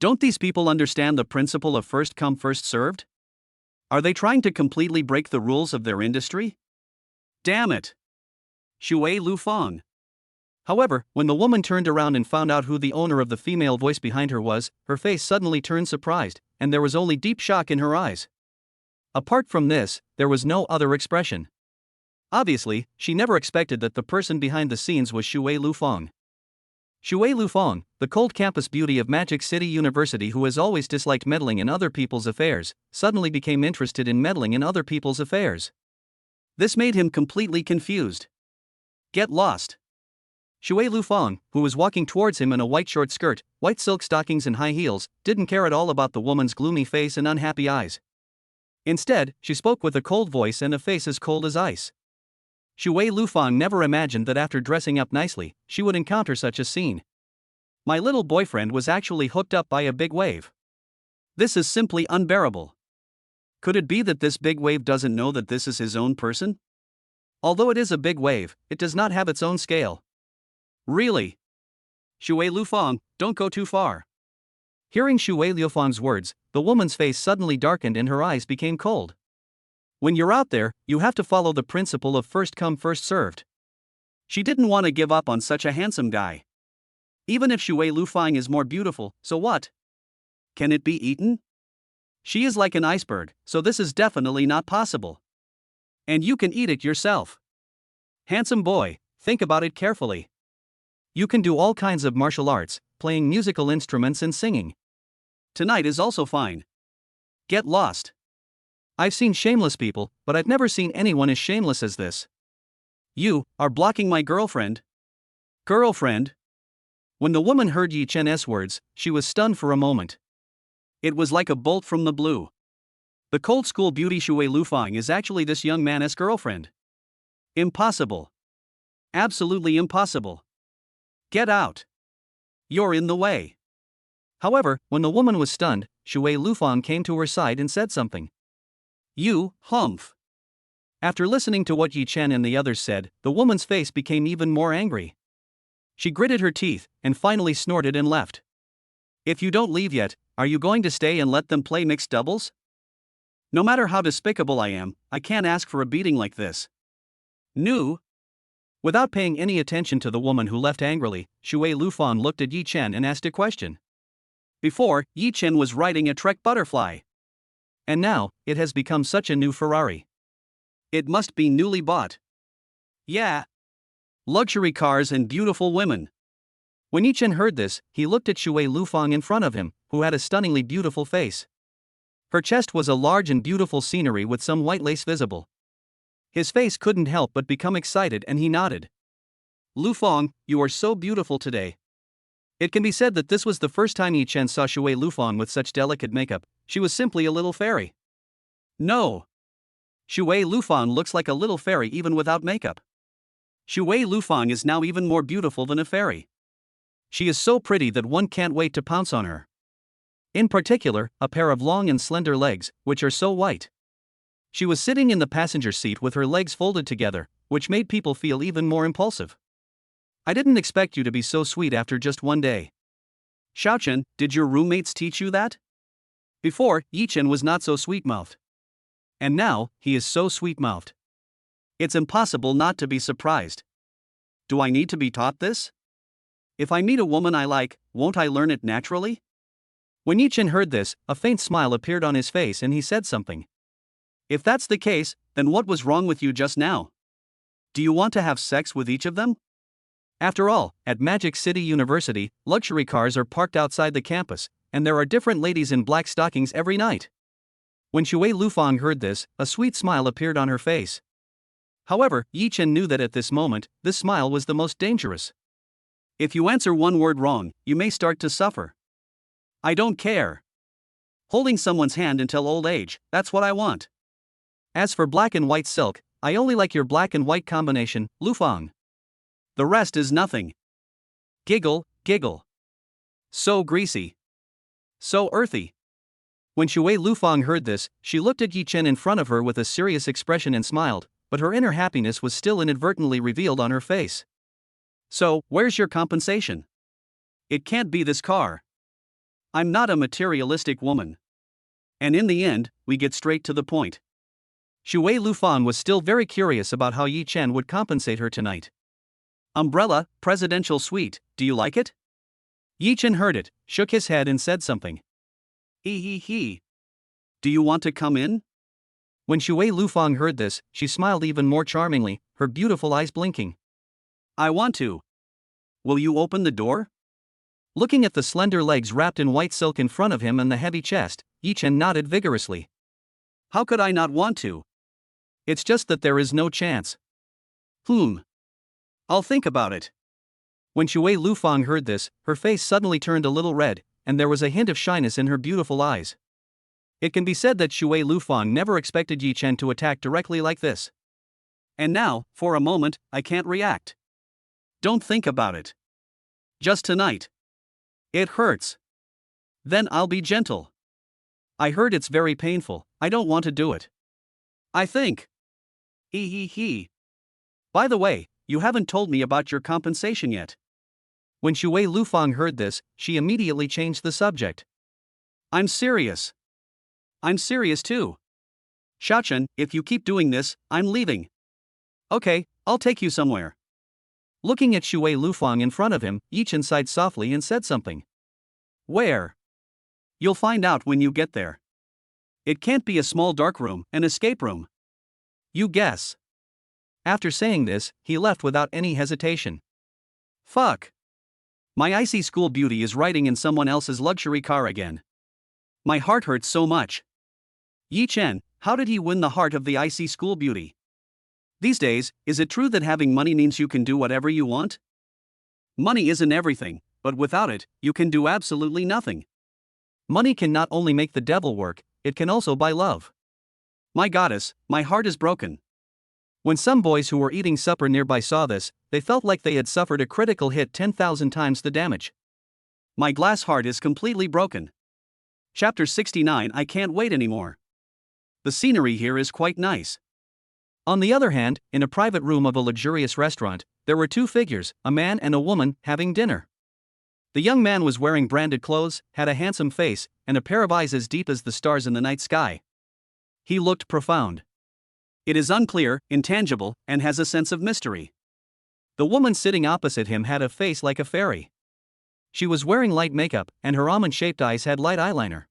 Don't these people understand the principle of first come first served? Are they trying to completely break the rules of their industry? Damn it! Shuer Lufang. However, when the woman turned around and found out who the owner of the female voice behind her was, her face suddenly turned surprised, and there was only deep shock in her eyes. Apart from this, there was no other expression. Obviously, she never expected that the person behind the scenes was Shuer Lufang. Shuer Lufang, the cold campus beauty of Magic City University who has always disliked meddling in other people's affairs, suddenly became interested in meddling in other people's affairs. This made him completely confused. Get lost. Shuer Lufang, who was walking towards him in a white short skirt, white silk stockings and high heels, didn't care at all about the woman's gloomy face and unhappy eyes. Instead, she spoke with a cold voice and a face as cold as ice. Shuer Lufang never imagined that after dressing up nicely, she would encounter such a scene. My little boyfriend was actually hooked up by a big wave. This is simply unbearable. Could it be that this big wave doesn't know that this is his own person? Although it is a big wave, it does not have its own scale. Really? Shuer Lufang, don't go too far. Hearing Shuer Lufang's words, the woman's face suddenly darkened and her eyes became cold. When you're out there, you have to follow the principle of first come first served. She didn't want to give up on such a handsome guy. Even if Shuer Lufang is more beautiful, so what? Can it be eaten? She is like an iceberg, so this is definitely not possible. And you can eat it yourself. Handsome boy, think about it carefully. You can do all kinds of martial arts, playing musical instruments and singing. Tonight is also fine. Get lost. I've seen shameless people, but I've never seen anyone as shameless as this. You are blocking my girlfriend. Girlfriend? When the woman heard Yichin's words, she was stunned for a moment. It was like a bolt from the blue. The cold school beauty Shuer Lufang is actually this young man's girlfriend. Impossible. Absolutely impossible. Get out. You're in the way. However, when the woman was stunned, Shuer Lufang came to her side and said something. You, humph. After listening to what Yichin and the others said, the woman's face became even more angry. She gritted her teeth, and finally snorted and left. If you don't leave yet, are you going to stay and let them play mixed doubles? No matter how despicable I am, I can't ask for a beating like this. No. Without paying any attention to the woman who left angrily, Shuer Lufang looked at Yichin and asked a question. Before, Yichin was riding a Trek butterfly. And now, it has become such a new Ferrari. It must be newly bought. Yeah. Luxury cars and beautiful women. When Yichin heard this, he looked at Shuer Lufang in front of him, who had a stunningly beautiful face. Her chest was a large and beautiful scenery with some white lace visible. His face couldn't help but become excited and he nodded. Lufang, you are so beautiful today. It can be said that this was the first time Yichin saw Shuer Lufang with such delicate makeup. She was simply a little fairy. No. Shuer Lufang looks like a little fairy even without makeup. Shuer Lufang is now even more beautiful than a fairy. She is so pretty that one can't wait to pounce on her. In particular, a pair of long and slender legs, which are so white. She was sitting in the passenger seat with her legs folded together, which made people feel even more impulsive. I didn't expect you to be so sweet after just one day. Xiaochen, did your roommates teach you that? Before, Yichin was not so sweet-mouthed. And now, he is so sweet-mouthed. It's impossible not to be surprised. Do I need to be taught this? If I meet a woman I like, won't I learn it naturally? When Yichin heard this, a faint smile appeared on his face and he said something. If that's the case, then what was wrong with you just now? Do you want to have sex with each of them? After all, at Magic City University, luxury cars are parked outside the campus, and there are different ladies in black stockings every night. When Shuer Lufang heard this, a sweet smile appeared on her face. However, Yichin knew that at this moment, this smile was the most dangerous. If you answer one word wrong, you may start to suffer. I don't care. Holding someone's hand until old age, that's what I want. As for black and white silk, I only like your black and white combination, Lufang. The rest is nothing. Giggle, giggle. So greasy. So earthy. When Shuer Lufang heard this, she looked at Yichin in front of her with a serious expression and smiled, but her inner happiness was still inadvertently revealed on her face. So, where's your compensation? It can't be this car. I'm not a materialistic woman. And in the end, we get straight to the point. Shuer Lufang was still very curious about how Yichin would compensate her tonight. Umbrella, presidential suite, do you like it? Yichin heard it, shook his head and said something. He. Do you want to come in? When Shuer Lufang heard this, she smiled even more charmingly, her beautiful eyes blinking. I want to. Will you open the door? Looking at the slender legs wrapped in white silk in front of him and the heavy chest, Yichin nodded vigorously. How could I not want to? It's just that there is no chance. I'll think about it. When Shuer Lufang heard this, her face suddenly turned a little red, and there was a hint of shyness in her beautiful eyes. It can be said that Shuer Lufang never expected Yichin to attack directly like this. And now, for a moment, I can't react. Don't think about it. Just tonight. It hurts. Then I'll be gentle. I heard it's very painful, I don't want to do it. I think. He. By the way, you haven't told me about your compensation yet. When Shuer Lufang heard this, she immediately changed the subject. I'm serious. I'm serious too. Xiaochen, if you keep doing this, I'm leaving. Okay, I'll take you somewhere. Looking at Shuer Lufang in front of him, Yichin sighed softly and said something. Where? You'll find out when you get there. It can't be a small dark room, an escape room. You guess. After saying this, he left without any hesitation. Fuck. My icy school beauty is riding in someone else's luxury car again. My heart hurts so much. Yichin, how did he win the heart of the icy school beauty? These days, is it true that having money means you can do whatever you want? Money isn't everything, but without it, you can do absolutely nothing. Money can not only make the devil work, it can also buy love. My goddess, my heart is broken. When some boys who were eating supper nearby saw this, they felt like they had suffered a critical hit 10,000 times the damage. My glass heart is completely broken. Chapter 69. I can't wait anymore. The scenery here is quite nice. On the other hand, in a private room of a luxurious restaurant, there were two figures, a man and a woman, having dinner. The young man was wearing branded clothes, had a handsome face, and a pair of eyes as deep as the stars in the night sky. He looked profound. It is unclear, intangible, and has a sense of mystery. The woman sitting opposite him had a face like a fairy. She was wearing light makeup, and her almond-shaped eyes had light eyeliner.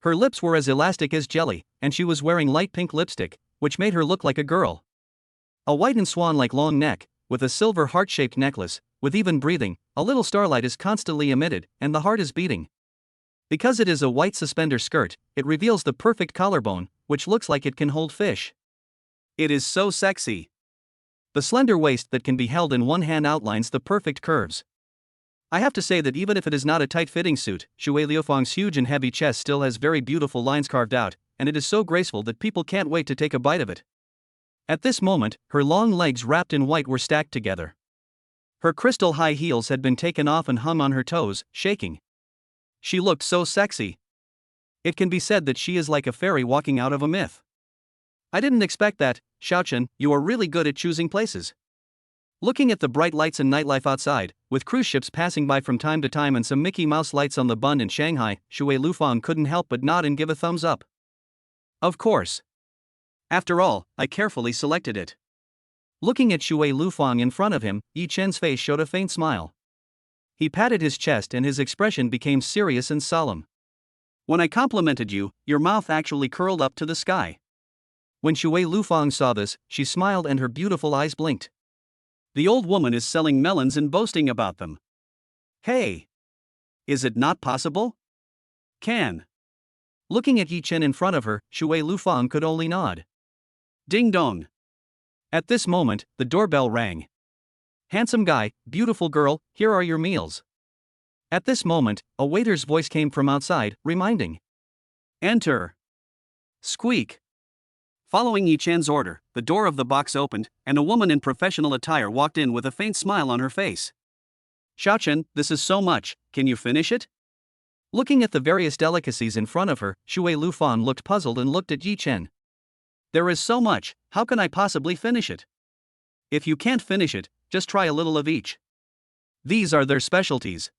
Her lips were as elastic as jelly, and she was wearing light pink lipstick, which made her look like a girl. A white and swan-like long neck, with a silver heart-shaped necklace, with even breathing, a little starlight is constantly emitted, and the heart is beating. Because it is a white suspender skirt, it reveals the perfect collarbone, which looks like it can hold fish. It is so sexy. The slender waist that can be held in one hand outlines the perfect curves. I have to say that even if it is not a tight-fitting suit, Shuer Lufang's huge and heavy chest still has very beautiful lines carved out, and it is so graceful that people can't wait to take a bite of it. At this moment, her long legs wrapped in white were stacked together. Her crystal high heels had been taken off and hung on her toes, shaking. She looked so sexy. It can be said that she is like a fairy walking out of a myth. I didn't expect that, Xiaochen, you are really good at choosing places. Looking at the bright lights and nightlife outside, with cruise ships passing by from time to time and some Mickey Mouse lights on the bund in Shanghai, Shuer Lufang couldn't help but nod and give a thumbs up. Of course. After all, I carefully selected it. Looking at Shuer Lufang in front of him, Yichin's face showed a faint smile. He patted his chest and his expression became serious and solemn. When I complimented you, your mouth actually curled up to the sky. When Shuer Lufang saw this, she smiled and her beautiful eyes blinked. The old woman is selling melons and boasting about them. Hey! Is it not possible? Can. Looking at Yichin in front of her, Shuer Lufang could only nod. Ding dong. At this moment, the doorbell rang. Handsome guy, beautiful girl, here are your meals. At this moment, a waiter's voice came from outside, reminding. Enter. Squeak. Following Yichin's order, the door of the box opened, and a woman in professional attire walked in with a faint smile on her face. Xiaochen, this is so much, can you finish it? Looking at the various delicacies in front of her, Shuer Lufang looked puzzled and looked at Yichin. There is so much, how can I possibly finish it? If you can't finish it, just try a little of each. These are their specialties.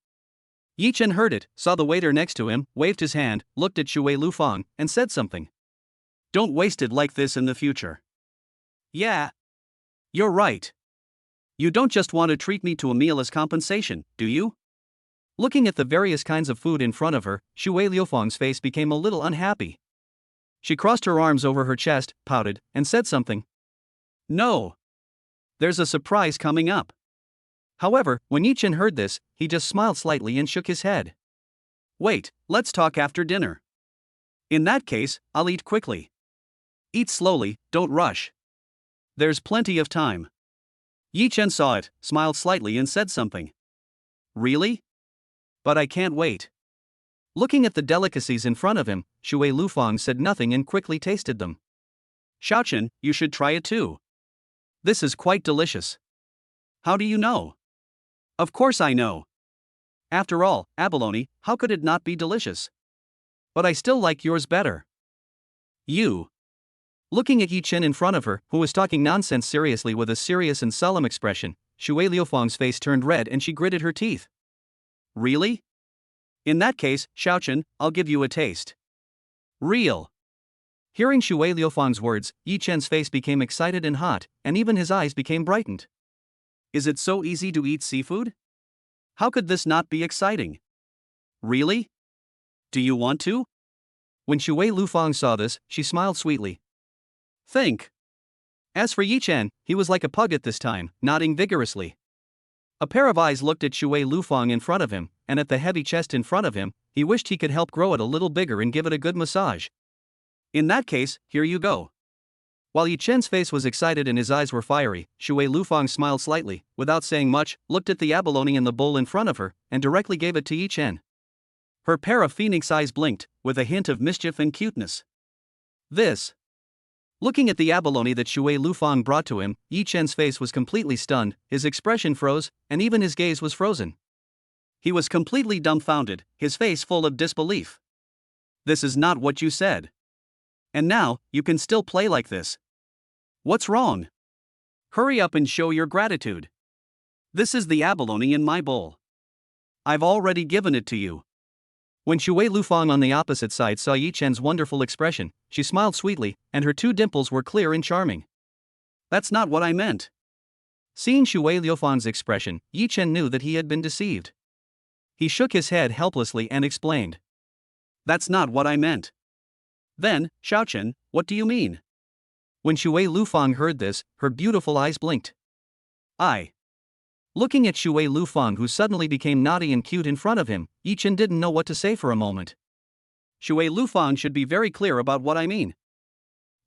Yichin heard it, saw the waiter next to him, waved his hand, looked at Shuer Lufang, and said something. Don't waste it like this in the future. Yeah. You're right. You don't just want to treat me to a meal as compensation, do you? Looking at the various kinds of food in front of her, Shuer Lufang's face became a little unhappy. She crossed her arms over her chest, pouted, and said something. No. There's a surprise coming up. However, when Yichin heard this, he just smiled slightly and shook his head. Wait, let's talk after dinner. In that case, I'll eat quickly. Eat slowly, don't rush. There's plenty of time. Yichin saw it, smiled slightly and said something. Really? But I can't wait. Looking at the delicacies in front of him, Shuer Lufang said nothing and quickly tasted them. Xiaochen, you should try it too. This is quite delicious. How do you know? Of course I know. After all, abalone, how could it not be delicious? But I still like yours better. You. Looking at Yichin in front of her, who was talking nonsense seriously with a serious and solemn expression, Shuer Lufang's face turned red and she gritted her teeth. Really? In that case, Xiaochen, I'll give you a taste. Real. Hearing Shuer Lufang's words, Yichin's face became excited and hot, and even his eyes became brightened. Is it so easy to eat seafood? How could this not be exciting? Really? Do you want to? When Shuer Lufang saw this, she smiled sweetly. Think. As for Yichin, he was like a pug at this time, nodding vigorously. A pair of eyes looked at Shuer Lufang in front of him, and at the heavy chest in front of him, he wished he could help grow it a little bigger and give it a good massage. In that case, here you go. While Yichin's face was excited and his eyes were fiery, Shuer Lufang smiled slightly, without saying much, looked at the abalone in the bowl in front of her, and directly gave it to Yichin. Her pair of phoenix eyes blinked, with a hint of mischief and cuteness. This. Looking at the abalone that Shuer Lufang brought to him, Yichin's face was completely stunned, his expression froze, and even his gaze was frozen. He was completely dumbfounded, his face full of disbelief. This is not what you said. And now, you can still play like this. What's wrong? Hurry up and show your gratitude. This is the abalone in my bowl. I've already given it to you. When Shuer Lufang on the opposite side saw Yichin's wonderful expression, she smiled sweetly, and her two dimples were clear and charming. That's not what I meant. Seeing Shuer Lufang's expression, Yichin knew that he had been deceived. He shook his head helplessly and explained. That's not what I meant. Then, Xiaochen, what do you mean? When Shuer Lufang heard this, her beautiful eyes blinked. Looking at Shuer Lufang, who suddenly became naughty and cute in front of him, Yichin didn't know what to say for a moment. Shuer Lufang should be very clear about what I mean.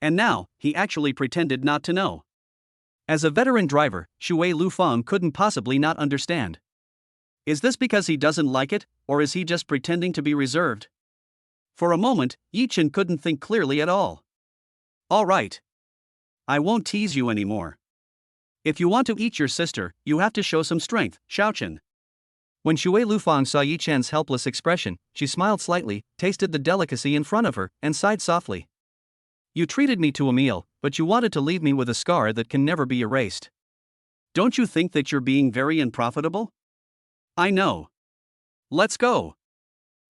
And now, he actually pretended not to know. As a veteran driver, Shuer Lufang couldn't possibly not understand. Is this because he doesn't like it, or is he just pretending to be reserved? For a moment, Yichin couldn't think clearly at all. All right. I won't tease you anymore. If you want to eat your sister, you have to show some strength, Xiaochen. When Shuer Lufang saw Yichin's helpless expression, she smiled slightly, tasted the delicacy in front of her, and sighed softly. You treated me to a meal, but you wanted to leave me with a scar that can never be erased. Don't you think that you're being very unprofitable? I know. Let's go.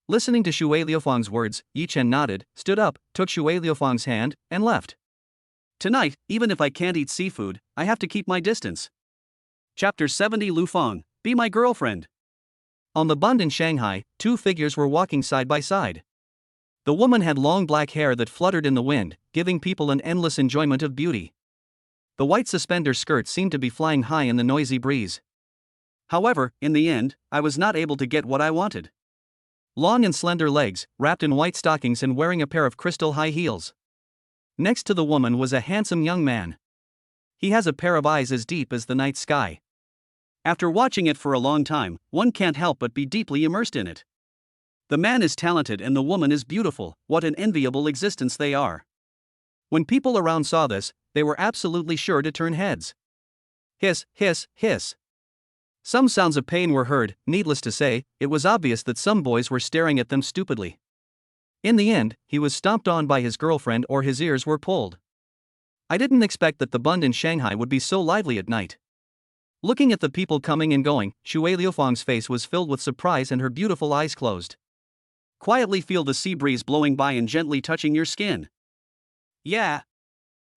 Listening to Shuer Liufang's words, Yichin nodded, stood up, took Shuer Liufang's hand, and left. Tonight, even if I can't eat seafood, I have to keep my distance. Chapter 70 Lufang, be my girlfriend. On the bund in Shanghai, two figures were walking side by side. The woman had long black hair that fluttered in the wind, giving people an endless enjoyment of beauty. The white suspender skirt seemed to be flying high in the noisy breeze. However, in the end, I was not able to get what I wanted. Long and slender legs, wrapped in white stockings and wearing a pair of crystal high heels. Next to the woman was a handsome young man. He has a pair of eyes as deep as the night sky. After watching it for a long time, one can't help but be deeply immersed in it. The man is talented and the woman is beautiful. What an enviable existence they are. When people around saw this, they were absolutely sure to turn heads. Hiss, hiss, hiss. Some sounds of pain were heard. Needless to say, it was obvious that some boys were staring at them stupidly. In the end, he was stomped on by his girlfriend or his ears were pulled. I didn't expect that the bund in Shanghai would be so lively at night. Looking at the people coming and going, Shuer Liufang's face was filled with surprise and her beautiful eyes closed. Quietly feel the sea breeze blowing by and gently touching your skin. Yeah.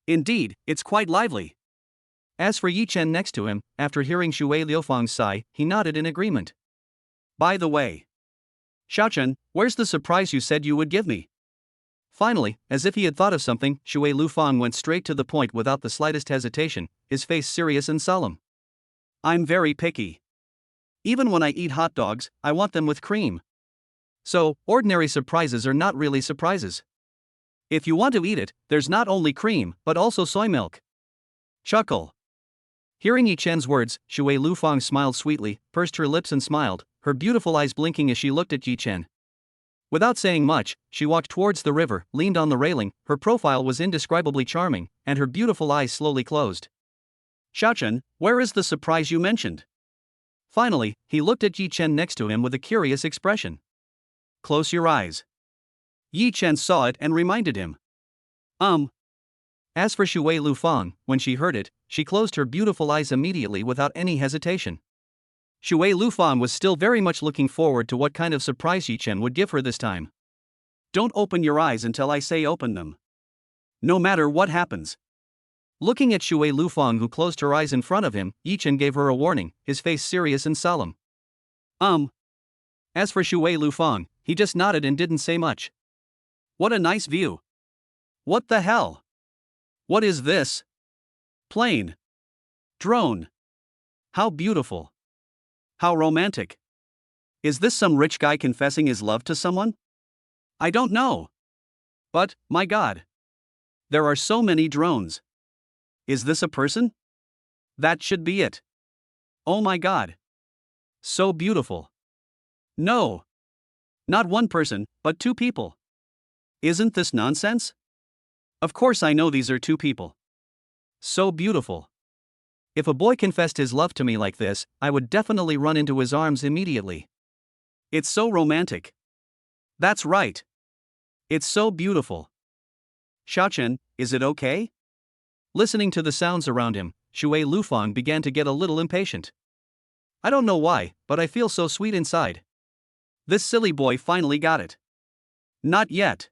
Indeed, it's quite lively. As for Yichin next to him, after hearing Shuer Liufang's sigh, he nodded in agreement. By the way, Xiaochen, where's the surprise you said you would give me? Finally, as if he had thought of something, Shuer Lufang went straight to the point without the slightest hesitation, his face serious and solemn. I'm very picky. Even when I eat hot dogs, I want them with cream. So, ordinary surprises are not really surprises. If you want to eat it, there's not only cream, but also soy milk. Chuckle. Hearing Yichen's words, Shuer Lufang smiled sweetly, pursed her lips and smiled, her beautiful eyes blinking as she looked at Yichin. Without saying much, she walked towards the river, leaned on the railing, her profile was indescribably charming, and her beautiful eyes slowly closed. Xiaochen, where is the surprise you mentioned? Finally, he looked at Yichin next to him with a curious expression. Close your eyes. Yichin saw it and reminded him. As for Shuer Lufang, when she heard it, she closed her beautiful eyes immediately without any hesitation. Shuer Lufang was still very much looking forward to what kind of surprise Yichin would give her this time. Don't open your eyes until I say open them. No matter what happens. Looking at Shuer Lufang who closed her eyes in front of him, Yichin gave her a warning, his face serious and solemn. As for Shuer Lufang, he just nodded and didn't say much. What a nice view. What the hell? What is this? Plane. Drone. How beautiful. How romantic. Is this some rich guy confessing his love to someone? I don't know. But, my God. There are so many drones. Is this a person? That should be it. Oh my God. So beautiful. No. Not one person, but two people. Isn't this nonsense? Of course I know these are two people. So beautiful. If a boy confessed his love to me like this, I would definitely run into his arms immediately. It's so romantic. That's right. It's so beautiful. Xiaochen, is it okay? Listening to the sounds around him, Shuer Lufang began to get a little impatient. I don't know why, but I feel so sweet inside. This silly boy finally got it. Not yet.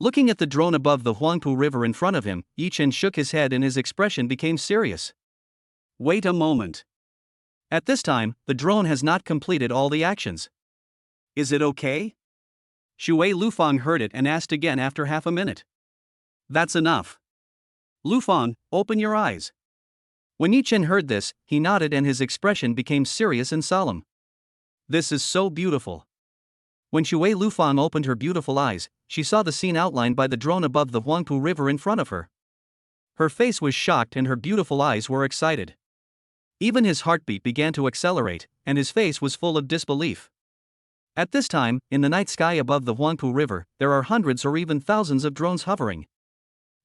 Looking at the drone above the Huangpu River in front of him, Yichin shook his head and his expression became serious. Wait a moment. At this time, the drone has not completed all the actions. Is it okay? Shuer Lufang heard it and asked again after half a minute. That's enough. Lufang, open your eyes. When Yichin heard this, he nodded and his expression became serious and solemn. This is so beautiful. When Shuer Lufang opened her beautiful eyes, she saw the scene outlined by the drone above the Huangpu River in front of her. Her face was shocked and her beautiful eyes were excited. Even his heartbeat began to accelerate, and his face was full of disbelief. At this time, in the night sky above the Huangpu River, there are hundreds or even thousands of drones hovering.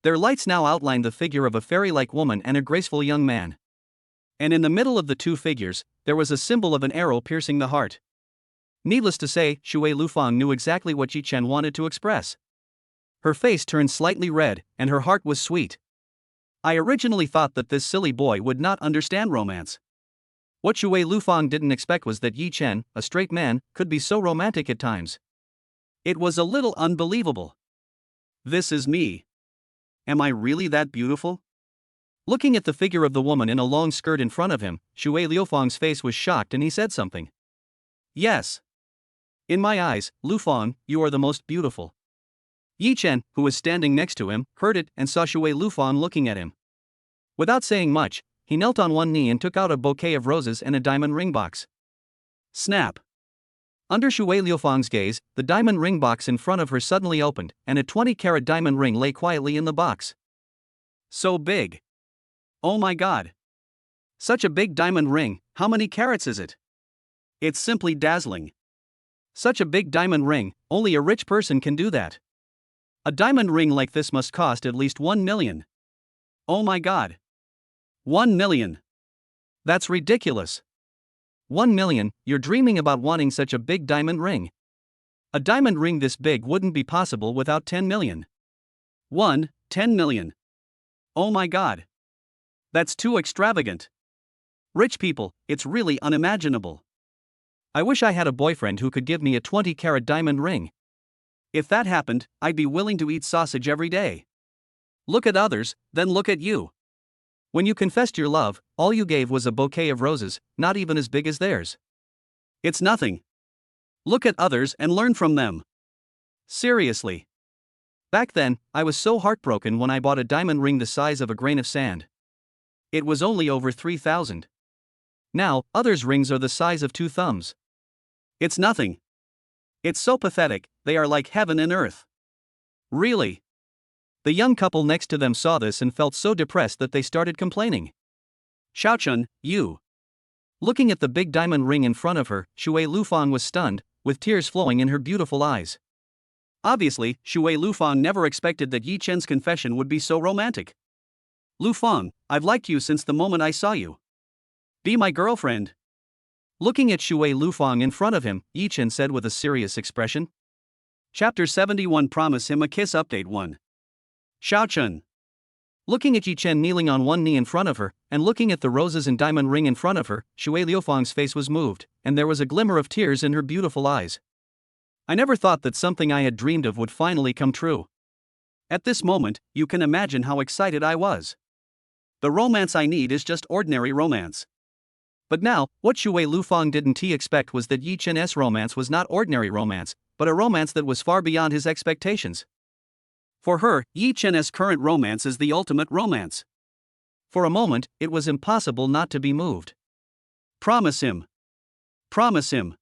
Their lights now outline the figure of a fairy-like woman and a graceful young man. And in the middle of the two figures, there was a symbol of an arrow piercing the heart. Needless to say, Shuer Lufang knew exactly what Yichin wanted to express. Her face turned slightly red, and her heart was sweet. I originally thought that this silly boy would not understand romance. What Shuer Lufang didn't expect was that Yichin, a straight man, could be so romantic at times. It was a little unbelievable. This is me. Am I really that beautiful? Looking at the figure of the woman in a long skirt in front of him, Shuer Lufang's face was shocked and he said something. Yes. In my eyes, Lufang, you are the most beautiful. Yichin, who was standing next to him, heard it and saw Shuer Lufang looking at him. Without saying much, he knelt on one knee and took out a bouquet of roses and a diamond ring box. Snap! Under Shuer Lufang's gaze, the diamond ring box in front of her suddenly opened, and a 20-carat diamond ring lay quietly in the box. So big! Oh my god! Such a big diamond ring, how many carats is it? It's simply dazzling. Such a big diamond ring, only a rich person can do that. A diamond ring like this must cost at least 1 million. Oh my god! 1 million! That's ridiculous! 1 million, you're dreaming about wanting such a big diamond ring. A diamond ring this big wouldn't be possible without 10 million. 10 million. Oh my god! That's too extravagant. Rich people, it's really unimaginable. I wish I had a boyfriend who could give me a 20-carat diamond ring. If that happened, I'd be willing to eat sausage every day. Look at others, then look at you. When you confessed your love, all you gave was a bouquet of roses, not even as big as theirs. It's nothing. Look at others and learn from them. Seriously. Back then, I was so heartbroken when I bought a diamond ring the size of a grain of sand. It was only over 3,000. Now, others' rings are the size of 2 thumbs. It's nothing. It's so pathetic, they are like heaven and earth. Really? The young couple next to them saw this and felt so depressed that they started complaining. Xiaochun, you. Looking at the big diamond ring in front of her, Shuer Lufang was stunned, with tears flowing in her beautiful eyes. Obviously, Shuer Lufang never expected that Yichin's confession would be so romantic. Lufang, I've liked you since the moment I saw you. Be my girlfriend. Looking at Shuer Lufang in front of him, Yichin said with a serious expression. Chapter 71 Promise Him a Kiss Update 1. Xiaochun. Looking at Yichin kneeling on one knee in front of her, and looking at the roses and diamond ring in front of her, Shuer Lufang's face was moved, and there was a glimmer of tears in her beautiful eyes. I never thought that something I had dreamed of would finally come true. At this moment, you can imagine how excited I was. The romance I need is just ordinary romance. But now, what Shuer Lufang didn't expect was that Yichin's romance was not ordinary romance, but a romance that was far beyond his expectations. For her, Yichin's current romance is the ultimate romance. For a moment, it was impossible not to be moved. Promise him. Promise him.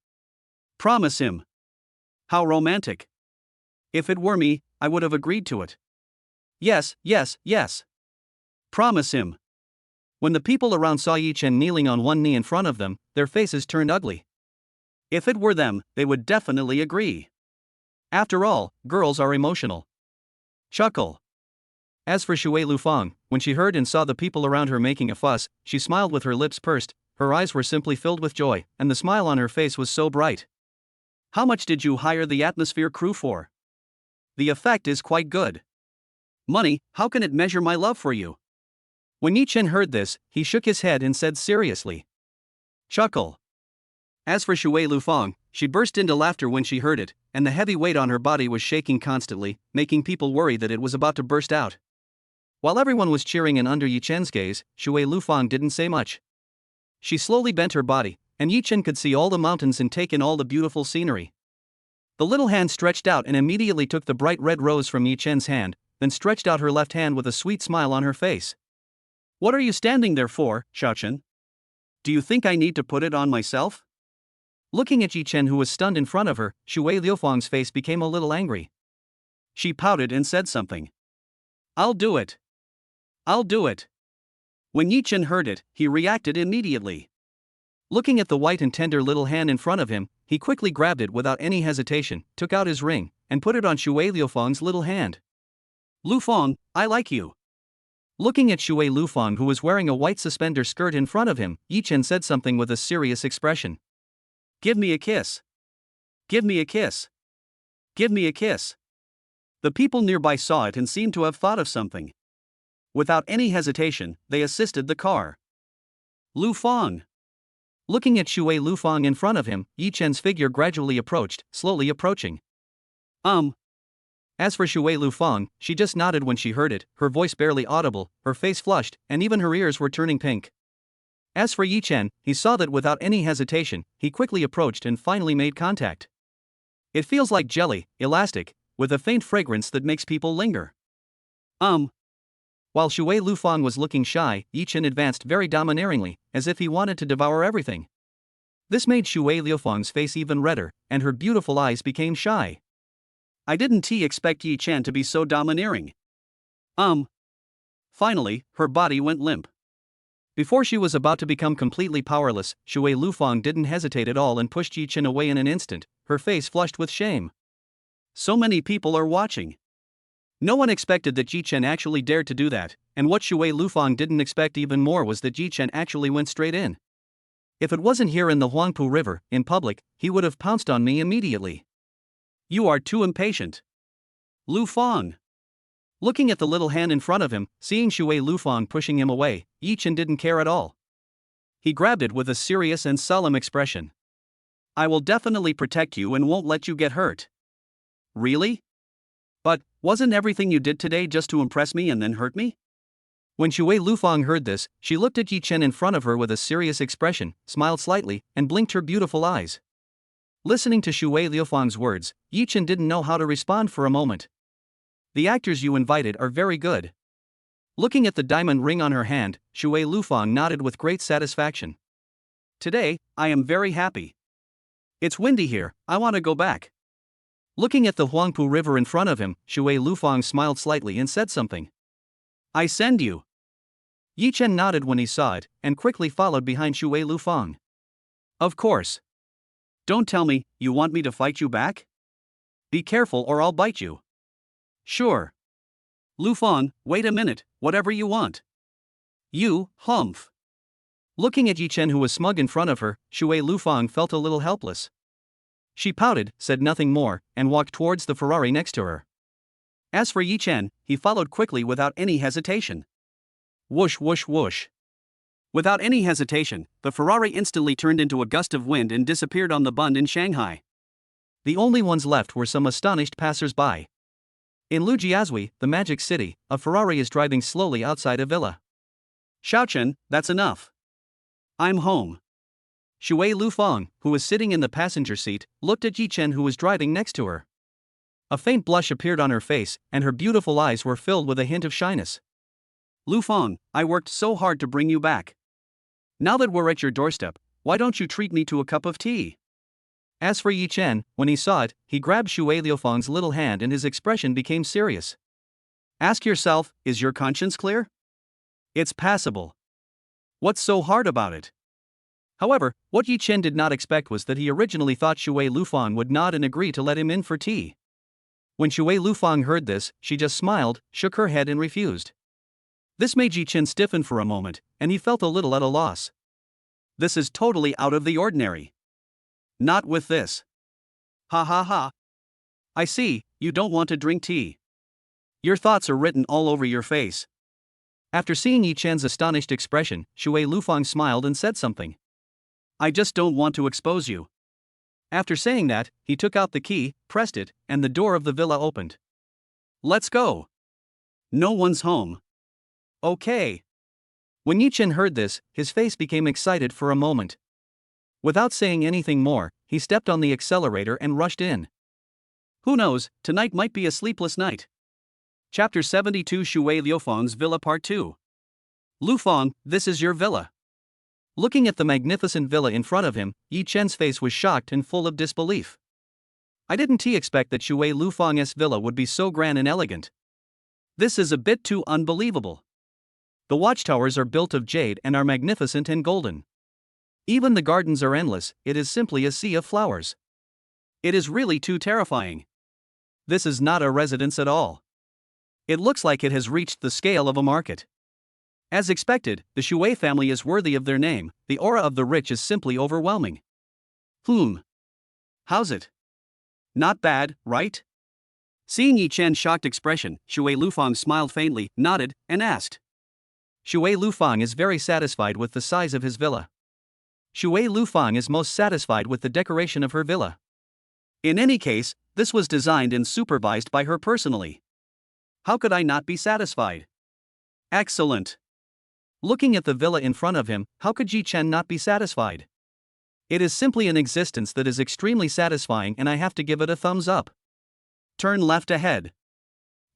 Promise him. How romantic. If it were me, I would have agreed to it. Yes, yes, yes. Promise him. When the people around saw Yichin kneeling on one knee in front of them, their faces turned ugly. If it were them, they would definitely agree. After all, girls are emotional. Chuckle. As for Shuer Lufang, when she heard and saw the people around her making a fuss, she smiled with her lips pursed, her eyes were simply filled with joy, and the smile on her face was so bright. How much did you hire the atmosphere crew for? The effect is quite good. Money, how can it measure my love for you? When Yichin heard this, he shook his head and said seriously. Chuckle. As for Shuer Lufang, she burst into laughter when she heard it, and the heavy weight on her body was shaking constantly, making people worry that it was about to burst out. While everyone was cheering and under Yichin's gaze, Shuer Lufang didn't say much. She slowly bent her body, and Yichin could see all the mountains and take in all the beautiful scenery. The little hand stretched out and immediately took the bright red rose from Yichin's hand, then stretched out her left hand with a sweet smile on her face. What are you standing there for, Xiaochun? Do you think I need to put it on myself? Looking at Yichin who was stunned in front of her, Shuer Lufang's face became a little angry. She pouted and said something. I'll do it. I'll do it. When Yichin heard it, he reacted immediately. Looking at the white and tender little hand in front of him, he quickly grabbed it without any hesitation, took out his ring, and put it on Shuer Lufang's little hand. Lufang, I like you. Looking at Shuer Lufang who was wearing a white suspender skirt in front of him, Yichin said something with a serious expression. Give me a kiss. Give me a kiss. Give me a kiss. The people nearby saw it and seemed to have thought of something. Without any hesitation, they assisted the car. Lufang. Looking at Shuer Lufang in front of him, Yichin's figure gradually approached, slowly approaching. As for Shuer Lufang, she just nodded when she heard it, her voice barely audible, her face flushed, and even her ears were turning pink. As for Yichin, he saw that without any hesitation, he quickly approached and finally made contact. It feels like jelly, elastic, with a faint fragrance that makes people linger. While Shuer Lufang was looking shy, Yichin advanced very domineeringly, as if he wanted to devour everything. This made Shuer Lufang's face even redder, and her beautiful eyes became shy. I didn't expect Yichin to be so domineering. Finally, her body went limp. Before she was about to become completely powerless, Shuer Lufang didn't hesitate at all and pushed Yichin away in an instant, her face flushed with shame. So many people are watching. No one expected that Yichin actually dared to do that, and what Shuer Lufang didn't expect even more was that Yichin actually went straight in. If it wasn't here in the Huangpu River, in public, he would have pounced on me immediately. You are too impatient. Lufang. Looking at the little hand in front of him, seeing Shuer Lufang pushing him away, Yichin didn't care at all. He grabbed it with a serious and solemn expression. I will definitely protect you and won't let you get hurt. Really? But, wasn't everything you did today just to impress me and then hurt me? When Shuer Lufang heard this, she looked at Yichin in front of her with a serious expression, smiled slightly, and blinked her beautiful eyes. Listening to Shuer Lufang's words, Yichin didn't know how to respond for a moment. The actors you invited are very good. Looking at the diamond ring on her hand, Shuer Lufang nodded with great satisfaction. Today, I am very happy. It's windy here, I want to go back. Looking at the Huangpu River in front of him, Shuer Lufang smiled slightly and said something. I send you. Yichin nodded when he saw it, and quickly followed behind Shuer Lufang. Of course. Don't tell me, you want me to fight you back? Be careful or I'll bite you. Sure. Lufang, wait a minute, whatever you want. You, humph. Looking at Yichin who was smug in front of her, Shuer Lufang felt a little helpless. She pouted, said nothing more, and walked towards the Ferrari next to her. As for Yichin, he followed quickly without any hesitation. Whoosh whoosh whoosh. Without any hesitation, the Ferrari instantly turned into a gust of wind and disappeared on the bund in Shanghai. The only ones left were some astonished passers-by. In Lujiazui, the magic city, a Ferrari is driving slowly outside a villa. Xiaochen, that's enough. I'm home. Shuer Lufang, who was sitting in the passenger seat, looked at Yichin who was driving next to her. A faint blush appeared on her face, and her beautiful eyes were filled with a hint of shyness. Lufang, I worked so hard to bring you back. Now that we're at your doorstep, why don't you treat me to a cup of tea? As for Yichin, when he saw it, he grabbed Shuer Lufang's little hand and his expression became serious. Ask yourself, is your conscience clear? It's passable. What's so hard about it? However, what Yichin did not expect was that he originally thought Shuer Lufang would nod and agree to let him in for tea. When Shuer Lufang heard this, she just smiled, shook her head and refused. This made Yichin stiffen for a moment, and he felt a little at a loss. This is totally out of the ordinary. Not with this. Ha ha ha. I see, you don't want to drink tea. Your thoughts are written all over your face. After seeing Yichin's astonished expression, Shuer Lufang smiled and said something. I just don't want to expose you. After saying that, he took out the key, pressed it, and the door of the villa opened. Let's go. No one's home. Okay. When Yichin heard this, his face became excited for a moment. Without saying anything more, he stepped on the accelerator and rushed in. Who knows, tonight might be a sleepless night. Chapter 72 Shuer Lufang's Villa Part 2. Lufang, this is your villa. Looking at the magnificent villa in front of him, Yichin's face was shocked and full of disbelief. I didn't expect that Shuer Lufang's villa would be so grand and elegant. This is a bit too unbelievable. The watchtowers are built of jade and are magnificent and golden. Even the gardens are endless, it is simply a sea of flowers. It is really too terrifying. This is not a residence at all. It looks like it has reached the scale of a market. As expected, the Shuer family is worthy of their name, the aura of the rich is simply overwhelming. How's it? Not bad, right? Seeing Yichin's shocked expression, Shuer Lufang smiled faintly, nodded, and asked. Shuer Lufang is very satisfied with the size of his villa. Shuer Lufang is most satisfied with the decoration of her villa. In any case, this was designed and supervised by her personally. How could I not be satisfied? Excellent. Looking at the villa in front of him, how could Yichin not be satisfied? It is simply an existence that is extremely satisfying, and I have to give it a thumbs up. Turn left ahead.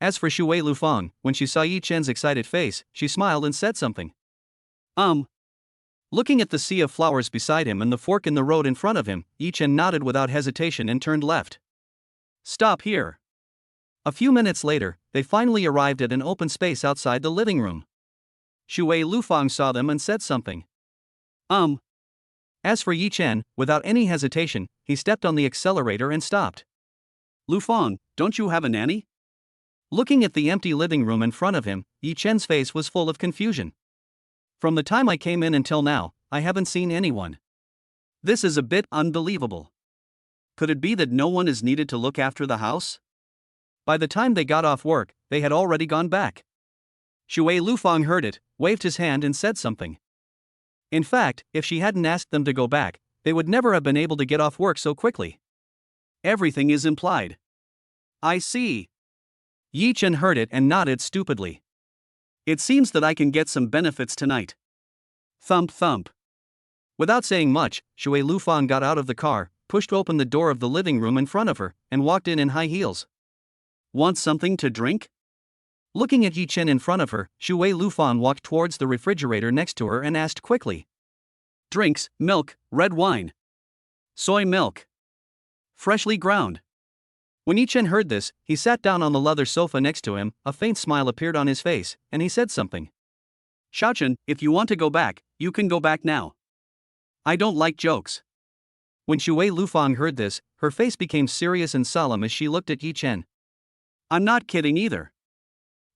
As for Shuer Lufang, when she saw Yichin's excited face, she smiled and said something. Looking at the sea of flowers beside him and the fork in the road in front of him, Yichin nodded without hesitation and turned left. Stop here. A few minutes later, they finally arrived at an open space outside the living room. Shuer Lufang saw them and said something. As for Yichin, without any hesitation, he stepped on the accelerator and stopped. Lufang, don't you have a nanny? Looking at the empty living room in front of him, Yichin's face was full of confusion. From the time I came in until now, I haven't seen anyone. This is a bit unbelievable. Could it be that no one is needed to look after the house? By the time they got off work, they had already gone back. Shuer Lufang heard it, waved his hand and said something. In fact, if she hadn't asked them to go back, they would never have been able to get off work so quickly. Everything is implied. I see. Yichin heard it and nodded stupidly. It seems that I can get some benefits tonight. Thump thump. Without saying much, Shuer Lufang got out of the car, pushed open the door of the living room in front of her, and walked in high heels. Want something to drink? Looking at Yichin in front of her, Shuer Lufang walked towards the refrigerator next to her and asked quickly. Drinks, milk, red wine. Soy milk. Freshly ground. When Yichin heard this, he sat down on the leather sofa next to him, a faint smile appeared on his face, and he said something. Xiaochen, if you want to go back, you can go back now. I don't like jokes. When Shuer Lufang heard this, her face became serious and solemn as she looked at Yichin. I'm not kidding either.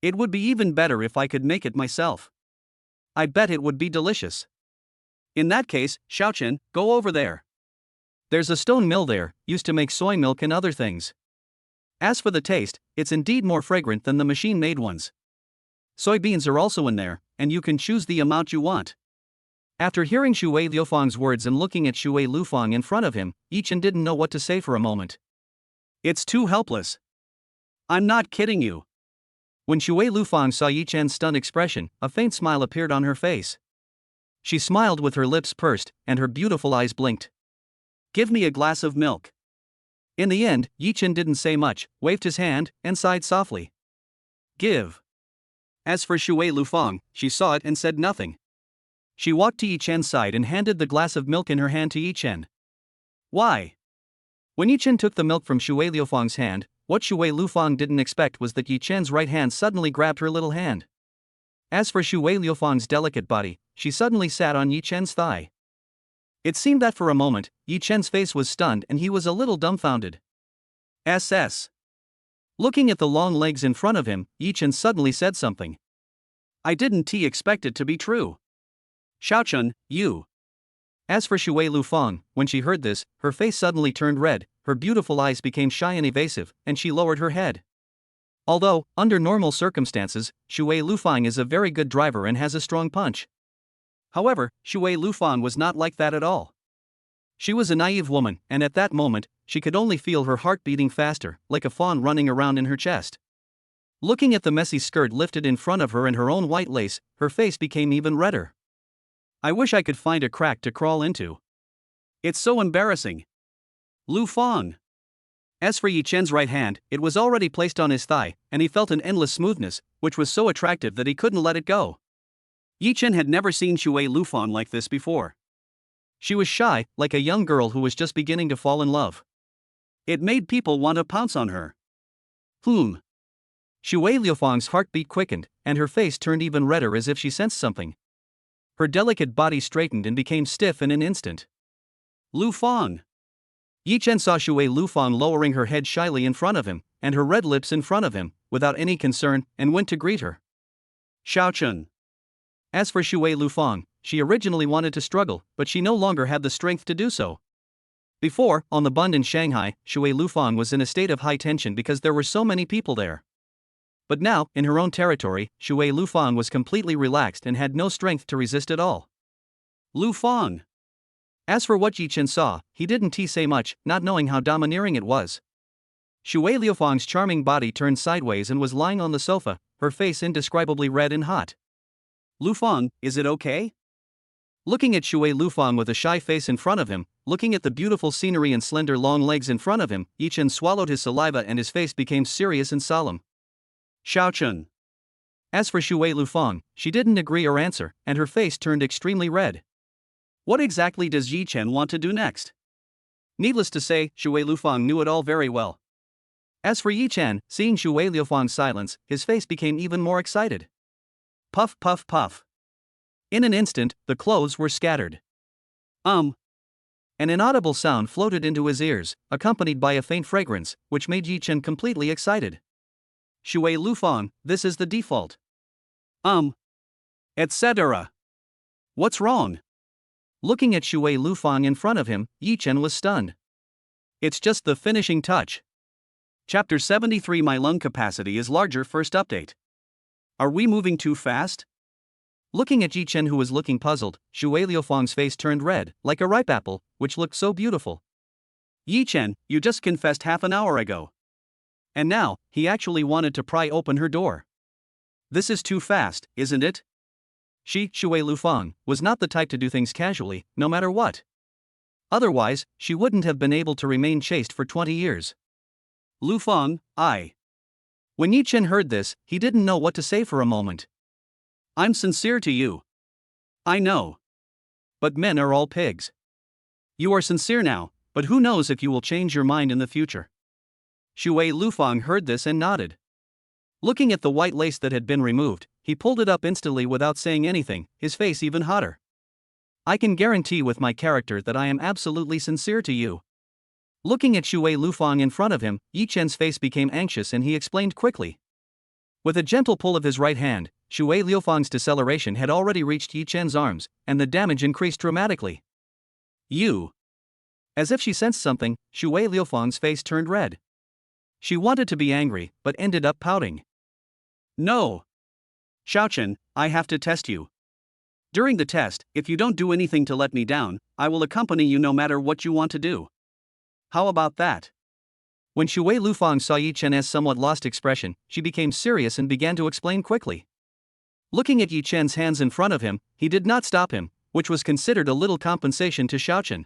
It would be even better if I could make it myself. I bet it would be delicious. In that case, Xiaochen, go over there. There's a stone mill there, used to make soy milk and other things. As for the taste, it's indeed more fragrant than the machine-made ones. Soybeans are also in there, and you can choose the amount you want. After hearing Shuer Lufang's words and looking at Shuer Lufang in front of him, Yichin didn't know what to say for a moment. It's too helpless. I'm not kidding you. When Shuer Lufang saw Yichin's stunned expression, a faint smile appeared on her face. She smiled with her lips pursed, and her beautiful eyes blinked. Give me a glass of milk. In the end, Yichin didn't say much, waved his hand, and sighed softly. Give. As for Shuer Lufang, she saw it and said nothing. She walked to Yichin's side and handed the glass of milk in her hand to Yichin. Why? When Yichin took the milk from Shuer Lufang's hand, what Shuer Lufang didn't expect was that Yichin's right hand suddenly grabbed her little hand. As for Shuer Lufang's delicate body, she suddenly sat on Yichin's thigh. It seemed that for a moment, Yichin's face was stunned and he was a little dumbfounded. SS. Looking at the long legs in front of him, Yichin suddenly said something. I didn't expect it to be true. Xiaochen, you. As for Shuer Lufang, when she heard this, her face suddenly turned red, her beautiful eyes became shy and evasive, and she lowered her head. Although, under normal circumstances, Shuer Lufang is a very good driver and has a strong punch. However, Shuer Lufang was not like that at all. She was a naive woman, and at that moment, she could only feel her heart beating faster, like a fawn running around in her chest. Looking at the messy skirt lifted in front of her and her own white lace, her face became even redder. I wish I could find a crack to crawl into. It's so embarrassing. Lufang. As for Yichin's right hand, it was already placed on his thigh, and he felt an endless smoothness, which was so attractive that he couldn't let it go. Yichin had never seen Shuer Lufang like this before. She was shy, like a young girl who was just beginning to fall in love. It made people want to pounce on her. Shuer Lufang's heartbeat quickened, and her face turned even redder as if she sensed something. Her delicate body straightened and became stiff in an instant. Lufang. Yichin saw Shuer Lufang lowering her head shyly in front of him, and her red lips in front of him, without any concern, and went to greet her. Xiaochen. As for Shuer Lufang, she originally wanted to struggle, but she no longer had the strength to do so. Before, on the Bund in Shanghai, Shuer Lufang was in a state of high tension because there were so many people there. But now, in her own territory, Shuer Lufang was completely relaxed and had no strength to resist at all. Lufang! As for what Yichin saw, he didn't say much, not knowing how domineering it was. Shuer Lufang's charming body turned sideways and was lying on the sofa, her face indescribably red and hot. Lufang, is it okay? Looking at Shuer Lufang with a shy face in front of him, looking at the beautiful scenery and slender long legs in front of him, Yichin swallowed his saliva and his face became serious and solemn. Xiaochun. As for Shuer Lufang, she didn't agree or answer, and her face turned extremely red. What exactly does Yichin want to do next? Needless to say, Shuer Lufang knew it all very well. As for Yichin, seeing Shuer Lufang's silence, his face became even more excited. Puff puff puff. In an instant, the clothes were scattered. An inaudible sound floated into his ears, accompanied by a faint fragrance, which made Yichin completely excited. Shuer Lufang, this is the default. Etc. What's wrong? Looking at Shuer Lufang in front of him, Yichin was stunned. It's just the finishing touch. Chapter 73 My lung capacity is larger. First update. Are we moving too fast? Looking at Yichin, who was looking puzzled, Shuer Lufang's face turned red, like a ripe apple, which looked so beautiful. Yichin, you just confessed half an hour ago. And now, he actually wanted to pry open her door. This is too fast, isn't it? Shuer Lufang, was not the type to do things casually, no matter what. Otherwise, she wouldn't have been able to remain chaste for 20 years. Lufang, When Yichin heard this, he didn't know what to say for a moment. I'm sincere to you. I know. But men are all pigs. You are sincere now, but who knows if you will change your mind in the future. Shuer Lufang heard this and nodded. Looking at the white lace that had been removed, he pulled it up instantly without saying anything, his face even hotter. I can guarantee with my character that I am absolutely sincere to you. Looking at Shuer Lufang in front of him, Yichin's face became anxious and he explained quickly. With a gentle pull of his right hand, Shuer Lufang's deceleration had already reached Yichin's arms, and the damage increased dramatically. You. As if she sensed something, Shuer Lufang's face turned red. She wanted to be angry, but ended up pouting. No. Xiaochun, I have to test you. During the test, if you don't do anything to let me down, I will accompany you no matter what you want to do. How about that? When Shuer Lufang saw Yichin's somewhat lost expression, she became serious and began to explain quickly. Looking at Yichin's hands in front of him, he did not stop him, which was considered a little compensation to Xiaochun.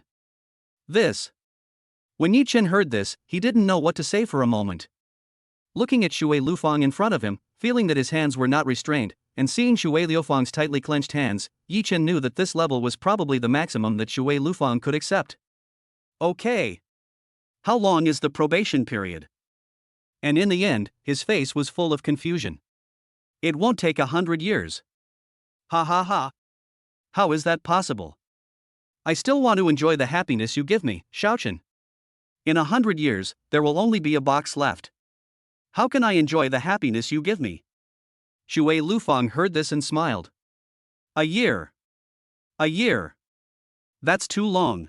This. When Yichin heard this, he didn't know what to say for a moment. Looking at Shuer Lufang in front of him, feeling that his hands were not restrained, and seeing Shuer Lufang's tightly clenched hands, Yichin knew that this level was probably the maximum that Shuer Lufang could accept. Okay. How long is the probation period? And in the end, his face was full of confusion. It won't take 100 years. Ha ha ha. How is that possible? I still want to enjoy the happiness you give me, Xiaochun. In 100 years, there will only be a box left. How can I enjoy the happiness you give me? Shuer Lufang heard this and smiled. A year. A year. That's too long.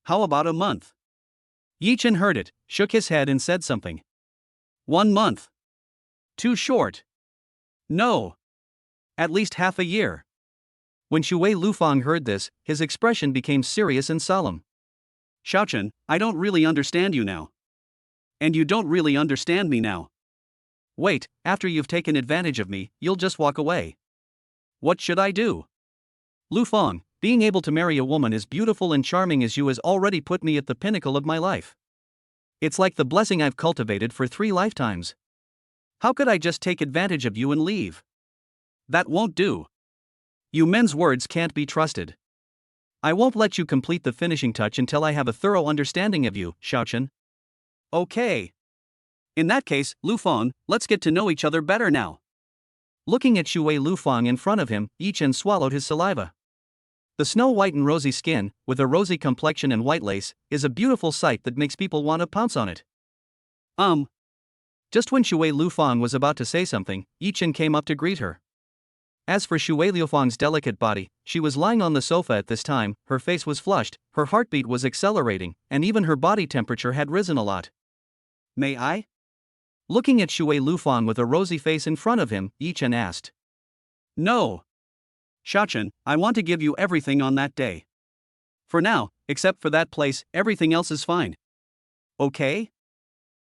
How about a month? Yichin heard it, shook his head and said something. 1 month. Too short. No. At least half a year. When Shuer Lufang heard this, his expression became serious and solemn. Xiaochun, I don't really understand you now. And you don't really understand me now. Wait, after you've taken advantage of me, you'll just walk away. What should I do? Lufang, being able to marry a woman as beautiful and charming as you has already put me at the pinnacle of my life. It's like the blessing I've cultivated for 3 lifetimes. How could I just take advantage of you and leave? That won't do. You men's words can't be trusted. I won't let you complete the finishing touch until I have a thorough understanding of you, Xiaochun. Okay. In that case, Lufang, let's get to know each other better now. Looking at Shuer Lufang in front of him, Yichin swallowed his saliva. The snow-white and rosy skin, with a rosy complexion and white lace, is a beautiful sight that makes people want to pounce on it. Just when Shuer Lufang was about to say something, Yichin came up to greet her. As for Shuer Lufang's delicate body, she was lying on the sofa at this time, her face was flushed, her heartbeat was accelerating, and even her body temperature had risen a lot. May I? Looking at Shuer Lufang with a rosy face in front of him, Yichin asked. No. Shaochen, I want to give you everything on that day. For now, except for that place, everything else is fine. Okay?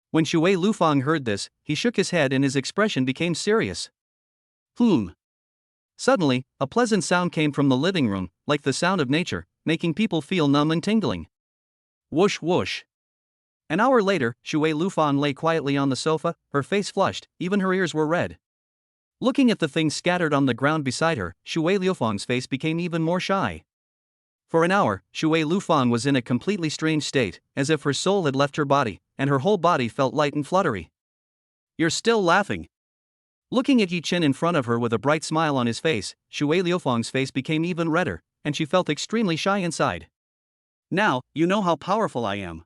When Shuer Lufang heard this, he shook his head and his expression became serious. Suddenly, a pleasant sound came from the living room, like the sound of nature, making people feel numb and tingling. Whoosh whoosh. An hour later, Shuer Lufang lay quietly on the sofa, her face flushed, even her ears were red. Looking at the things scattered on the ground beside her, Shuer Lufang's face became even more shy. For an hour, Shuer Lufang was in a completely strange state, as if her soul had left her body, and her whole body felt light and fluttery. You're still laughing. Looking at Yichin in front of her with a bright smile on his face, Shuer Lufang's face became even redder, and she felt extremely shy inside. Now, you know how powerful I am.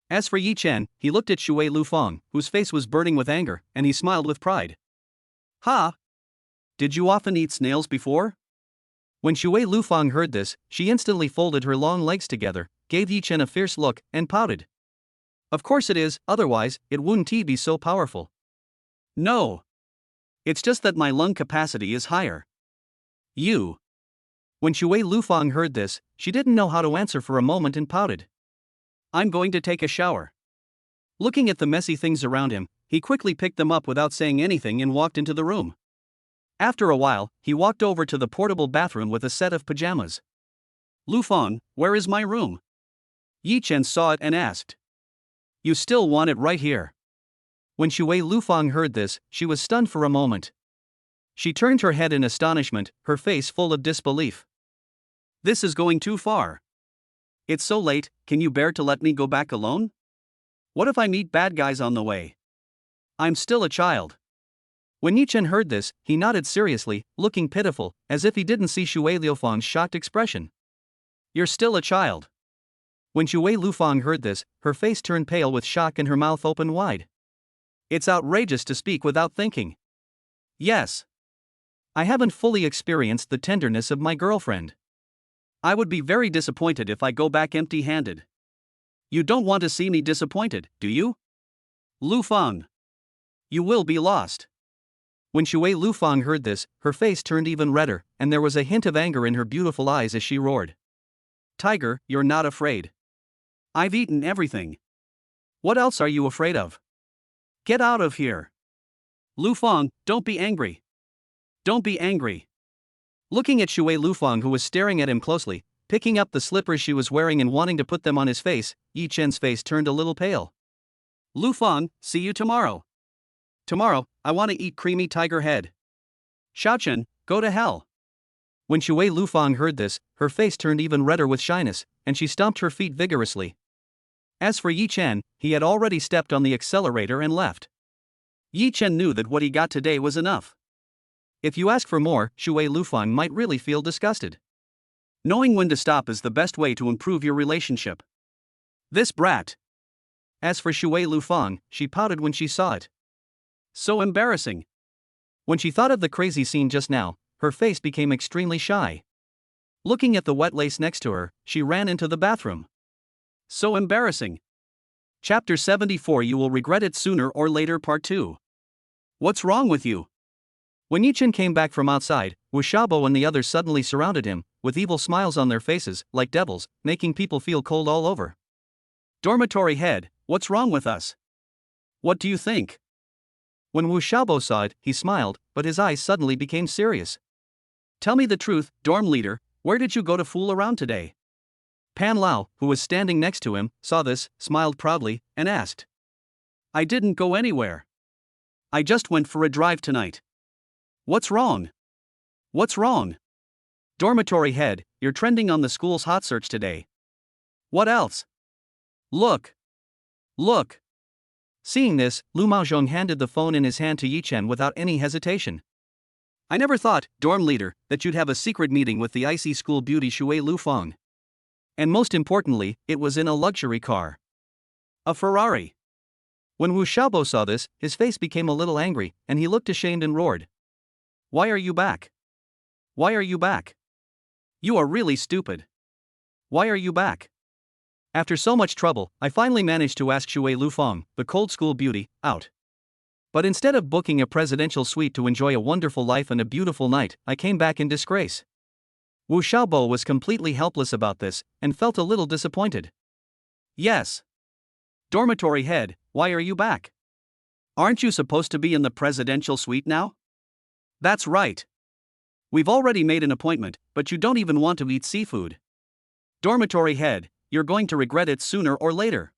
As for Yichin, he looked at Shuer Lufang, whose face was burning with anger, and he smiled with pride. Ha! Did you often eat snails before? When Shuer Lufang heard this, she instantly folded her long legs together, gave Yichin a fierce look, and pouted. Of course it is, otherwise, it wouldn't be so powerful. No. It's just that my lung capacity is higher. You. When Shuer Lufang heard this, she didn't know how to answer for a moment and pouted. I'm going to take a shower. Looking at the messy things around him, he quickly picked them up without saying anything and walked into the room. After a while, he walked over to the portable bathroom with a set of pajamas. Lufang, where is my room? Yichin saw it and asked. You still want it right here. When Shuer Lufang heard this, she was stunned for a moment. She turned her head in astonishment, her face full of disbelief. This is going too far. It's so late, can you bear to let me go back alone? What if I meet bad guys on the way? I'm still a child. When Yichin heard this, he nodded seriously, looking pitiful, as if he didn't see Shuer Lufang's shocked expression. You're still a child. When Shuer Lufang heard this, her face turned pale with shock and her mouth opened wide. It's outrageous to speak without thinking. Yes. I haven't fully experienced the tenderness of my girlfriend. I would be very disappointed if I go back empty-handed. You don't want to see me disappointed, do you? Lufang. You will be lost. When Shuer Lufang heard this, her face turned even redder, and there was a hint of anger in her beautiful eyes as she roared. Tiger, you're not afraid. I've eaten everything. What else are you afraid of? Get out of here. Lufang, don't be angry. Don't be angry. Looking at Shuer Lufang, who was staring at him closely, picking up the slippers she was wearing and wanting to put them on his face, Yichin's face turned a little pale. Lufang, see you tomorrow. Tomorrow, I want to eat creamy tiger head. Shaochen, go to hell. When Shuer Lufang heard this, her face turned even redder with shyness, and she stomped her feet vigorously. As for Yichin, he had already stepped on the accelerator and left. Yichin knew that what he got today was enough. If you ask for more, Shuer Lufang might really feel disgusted. Knowing when to stop is the best way to improve your relationship. This brat. As for Shuer Lufang, she pouted when she saw it. So embarrassing. When she thought of the crazy scene just now, her face became extremely shy. Looking at the wet lace next to her, she ran into the bathroom. So embarrassing. Chapter 74. You will regret it sooner or later, Part 2. What's wrong with you? When Yichin came back from outside, Wu Xiaobo and the others suddenly surrounded him, with evil smiles on their faces, like devils, making people feel cold all over. Dormitory head, what's wrong with us? What do you think? When Wu Xiaobo saw it, he smiled, but his eyes suddenly became serious. Tell me the truth, dorm leader, where did you go to fool around today? Pan Lao, who was standing next to him, saw this, smiled proudly, and asked. I didn't go anywhere. I just went for a drive tonight. What's wrong? What's wrong? Dormitory head, you're trending on the school's hot search today. What else? Look. Look. Seeing this, Lu Maozhong handed the phone in his hand to Yichin without any hesitation. I never thought, dorm leader, that you'd have a secret meeting with the icy school beauty Shuer Lufang. And most importantly, it was in a luxury car. A Ferrari. When Wu Xiaobo saw this, his face became a little angry, and he looked ashamed and roared. Why are you back? Why are you back? You are really stupid. Why are you back? After so much trouble, I finally managed to ask Shuer Lufang, the cold school beauty, out. But instead of booking a presidential suite to enjoy a wonderful life and a beautiful night, I came back in disgrace. Wu Xiaobo was completely helpless about this, and felt a little disappointed. Yes. Dormitory head, why are you back? Aren't you supposed to be in the presidential suite now? That's right. We've already made an appointment, but you don't even want to eat seafood. Dormitory head, you're going to regret it sooner or later.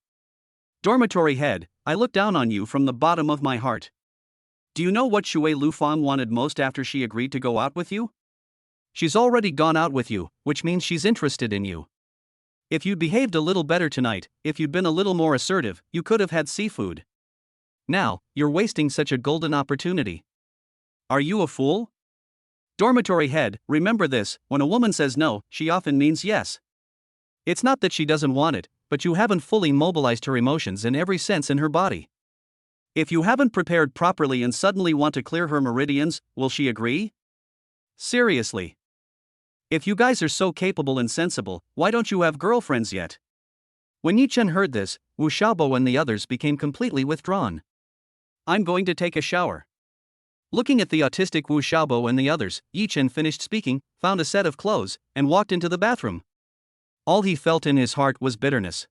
Dormitory head, I look down on you from the bottom of my heart. Do you know what Shuer Lufang wanted most after she agreed to go out with you? She's already gone out with you, which means she's interested in you. If you'd behaved a little better tonight, if you'd been a little more assertive, you could have had seafood. Now, you're wasting such a golden opportunity. Are you a fool? Dormitory head, remember this, when a woman says no, she often means yes. It's not that she doesn't want it, but you haven't fully mobilized her emotions in every sense in her body. If you haven't prepared properly and suddenly want to clear her meridians, will she agree? Seriously. If you guys are so capable and sensible, why don't you have girlfriends yet? When Yichin heard this, Wu Xiaobo and the others became completely withdrawn. I'm going to take a shower. Looking at the autistic Wu Xiaobo and the others, Yichin finished speaking, found a set of clothes, and walked into the bathroom. All he felt in his heart was bitterness.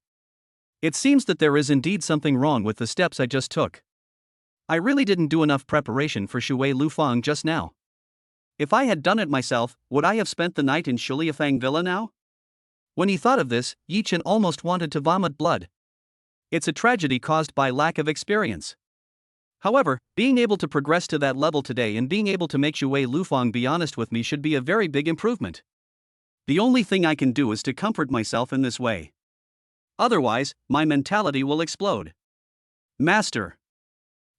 It seems that there is indeed something wrong with the steps I just took. I really didn't do enough preparation for Shuer Lufang just now. If I had done it myself, would I have spent the night in Shuliafang Villa now? When he thought of this, Yichin almost wanted to vomit blood. It's a tragedy caused by lack of experience. However, being able to progress to that level today and being able to make Shuer Lufang be honest with me should be a very big improvement. The only thing I can do is to comfort myself in this way. Otherwise, my mentality will explode. Master.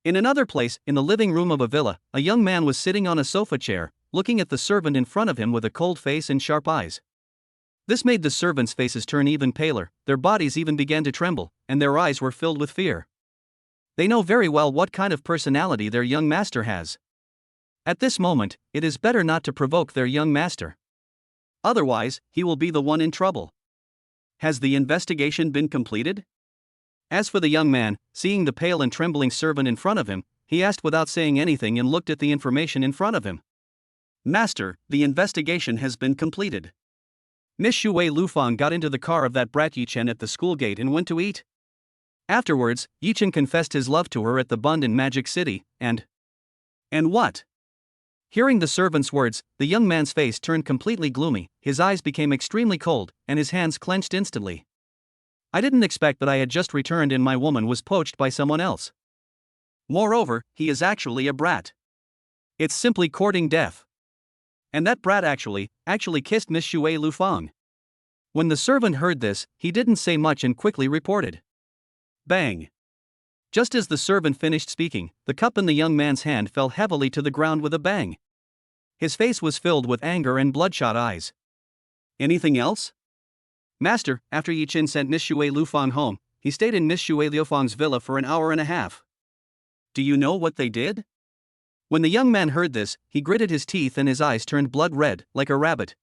In another place, in the living room of a villa, a young man was sitting on a sofa chair, looking at the servant in front of him with a cold face and sharp eyes. This made the servants' faces turn even paler, their bodies even began to tremble, and their eyes were filled with fear. They know very well what kind of personality their young master has. At this moment, it is better not to provoke their young master. Otherwise, he will be the one in trouble. Has the investigation been completed? As for the young man, seeing the pale and trembling servant in front of him, he asked without saying anything and looked at the information in front of him. Master, the investigation has been completed. Miss Shuer Lufang got into the car of that brat Yichin at the school gate and went to eat. Afterwards, Yichin confessed his love to her at the Bund in Magic City, and what? Hearing the servant's words, the young man's face turned completely gloomy, his eyes became extremely cold, and his hands clenched instantly. I didn't expect that I had just returned and my woman was poached by someone else. Moreover, he is actually a brat. It's simply courting death. And that brat actually kissed Miss Shuer Lufang. When the servant heard this, he didn't say much and quickly reported. Bang! Just as the servant finished speaking, the cup in the young man's hand fell heavily to the ground with a bang. His face was filled with anger and bloodshot eyes. Anything else? Master, after Yichin sent Miss Shuer Lufang home, he stayed in Miss Shuer Lufang's villa for an hour and a half. Do you know what they did? When the young man heard this, he gritted his teeth and his eyes turned blood red, like a rabbit.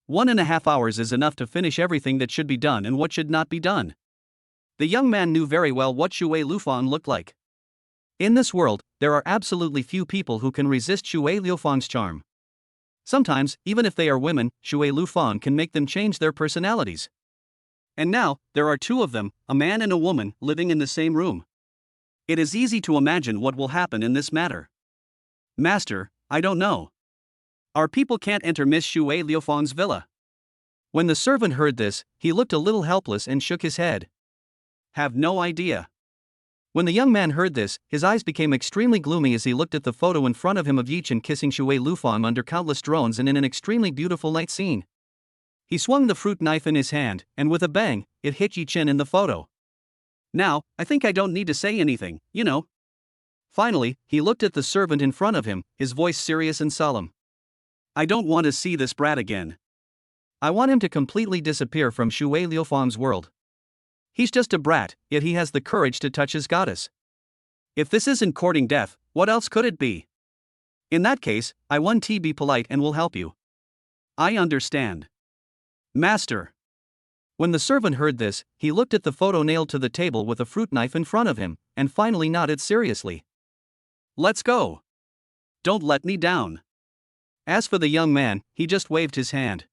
1.5 hours is enough to finish everything that should be done and what should not be done. The young man knew very well what Shuer Lufang looked like. In this world, there are absolutely few people who can resist Shuer Lufang's charm. Sometimes, even if they are women, Shuer Lufang can make them change their personalities. And now, there are two of them, a man and a woman, living in the same room. It is easy to imagine what will happen in this matter. Master, I don't know. Our people can't enter Miss Shuer Lufang's villa. When the servant heard this, he looked a little helpless and shook his head. Have no idea. When the young man heard this, his eyes became extremely gloomy as he looked at the photo in front of him of Yichin kissing Shuer Lufang under countless drones and in an extremely beautiful night scene. He swung the fruit knife in his hand, and with a bang, it hit Yichin in the photo. Now, I think I don't need to say anything, you know. Finally, he looked at the servant in front of him, his voice serious and solemn. I don't want to see this brat again. I want him to completely disappear from Shuer Lufang's world. He's just a brat, yet he has the courage to touch his goddess. If this isn't courting death, what else could it be? In that case, I want to be polite and will help you. I understand. Master. When the servant heard this, he looked at the photo nailed to the table with a fruit knife in front of him, and finally nodded seriously. Let's go. Don't let me down. As for the young man, he just waved his hand.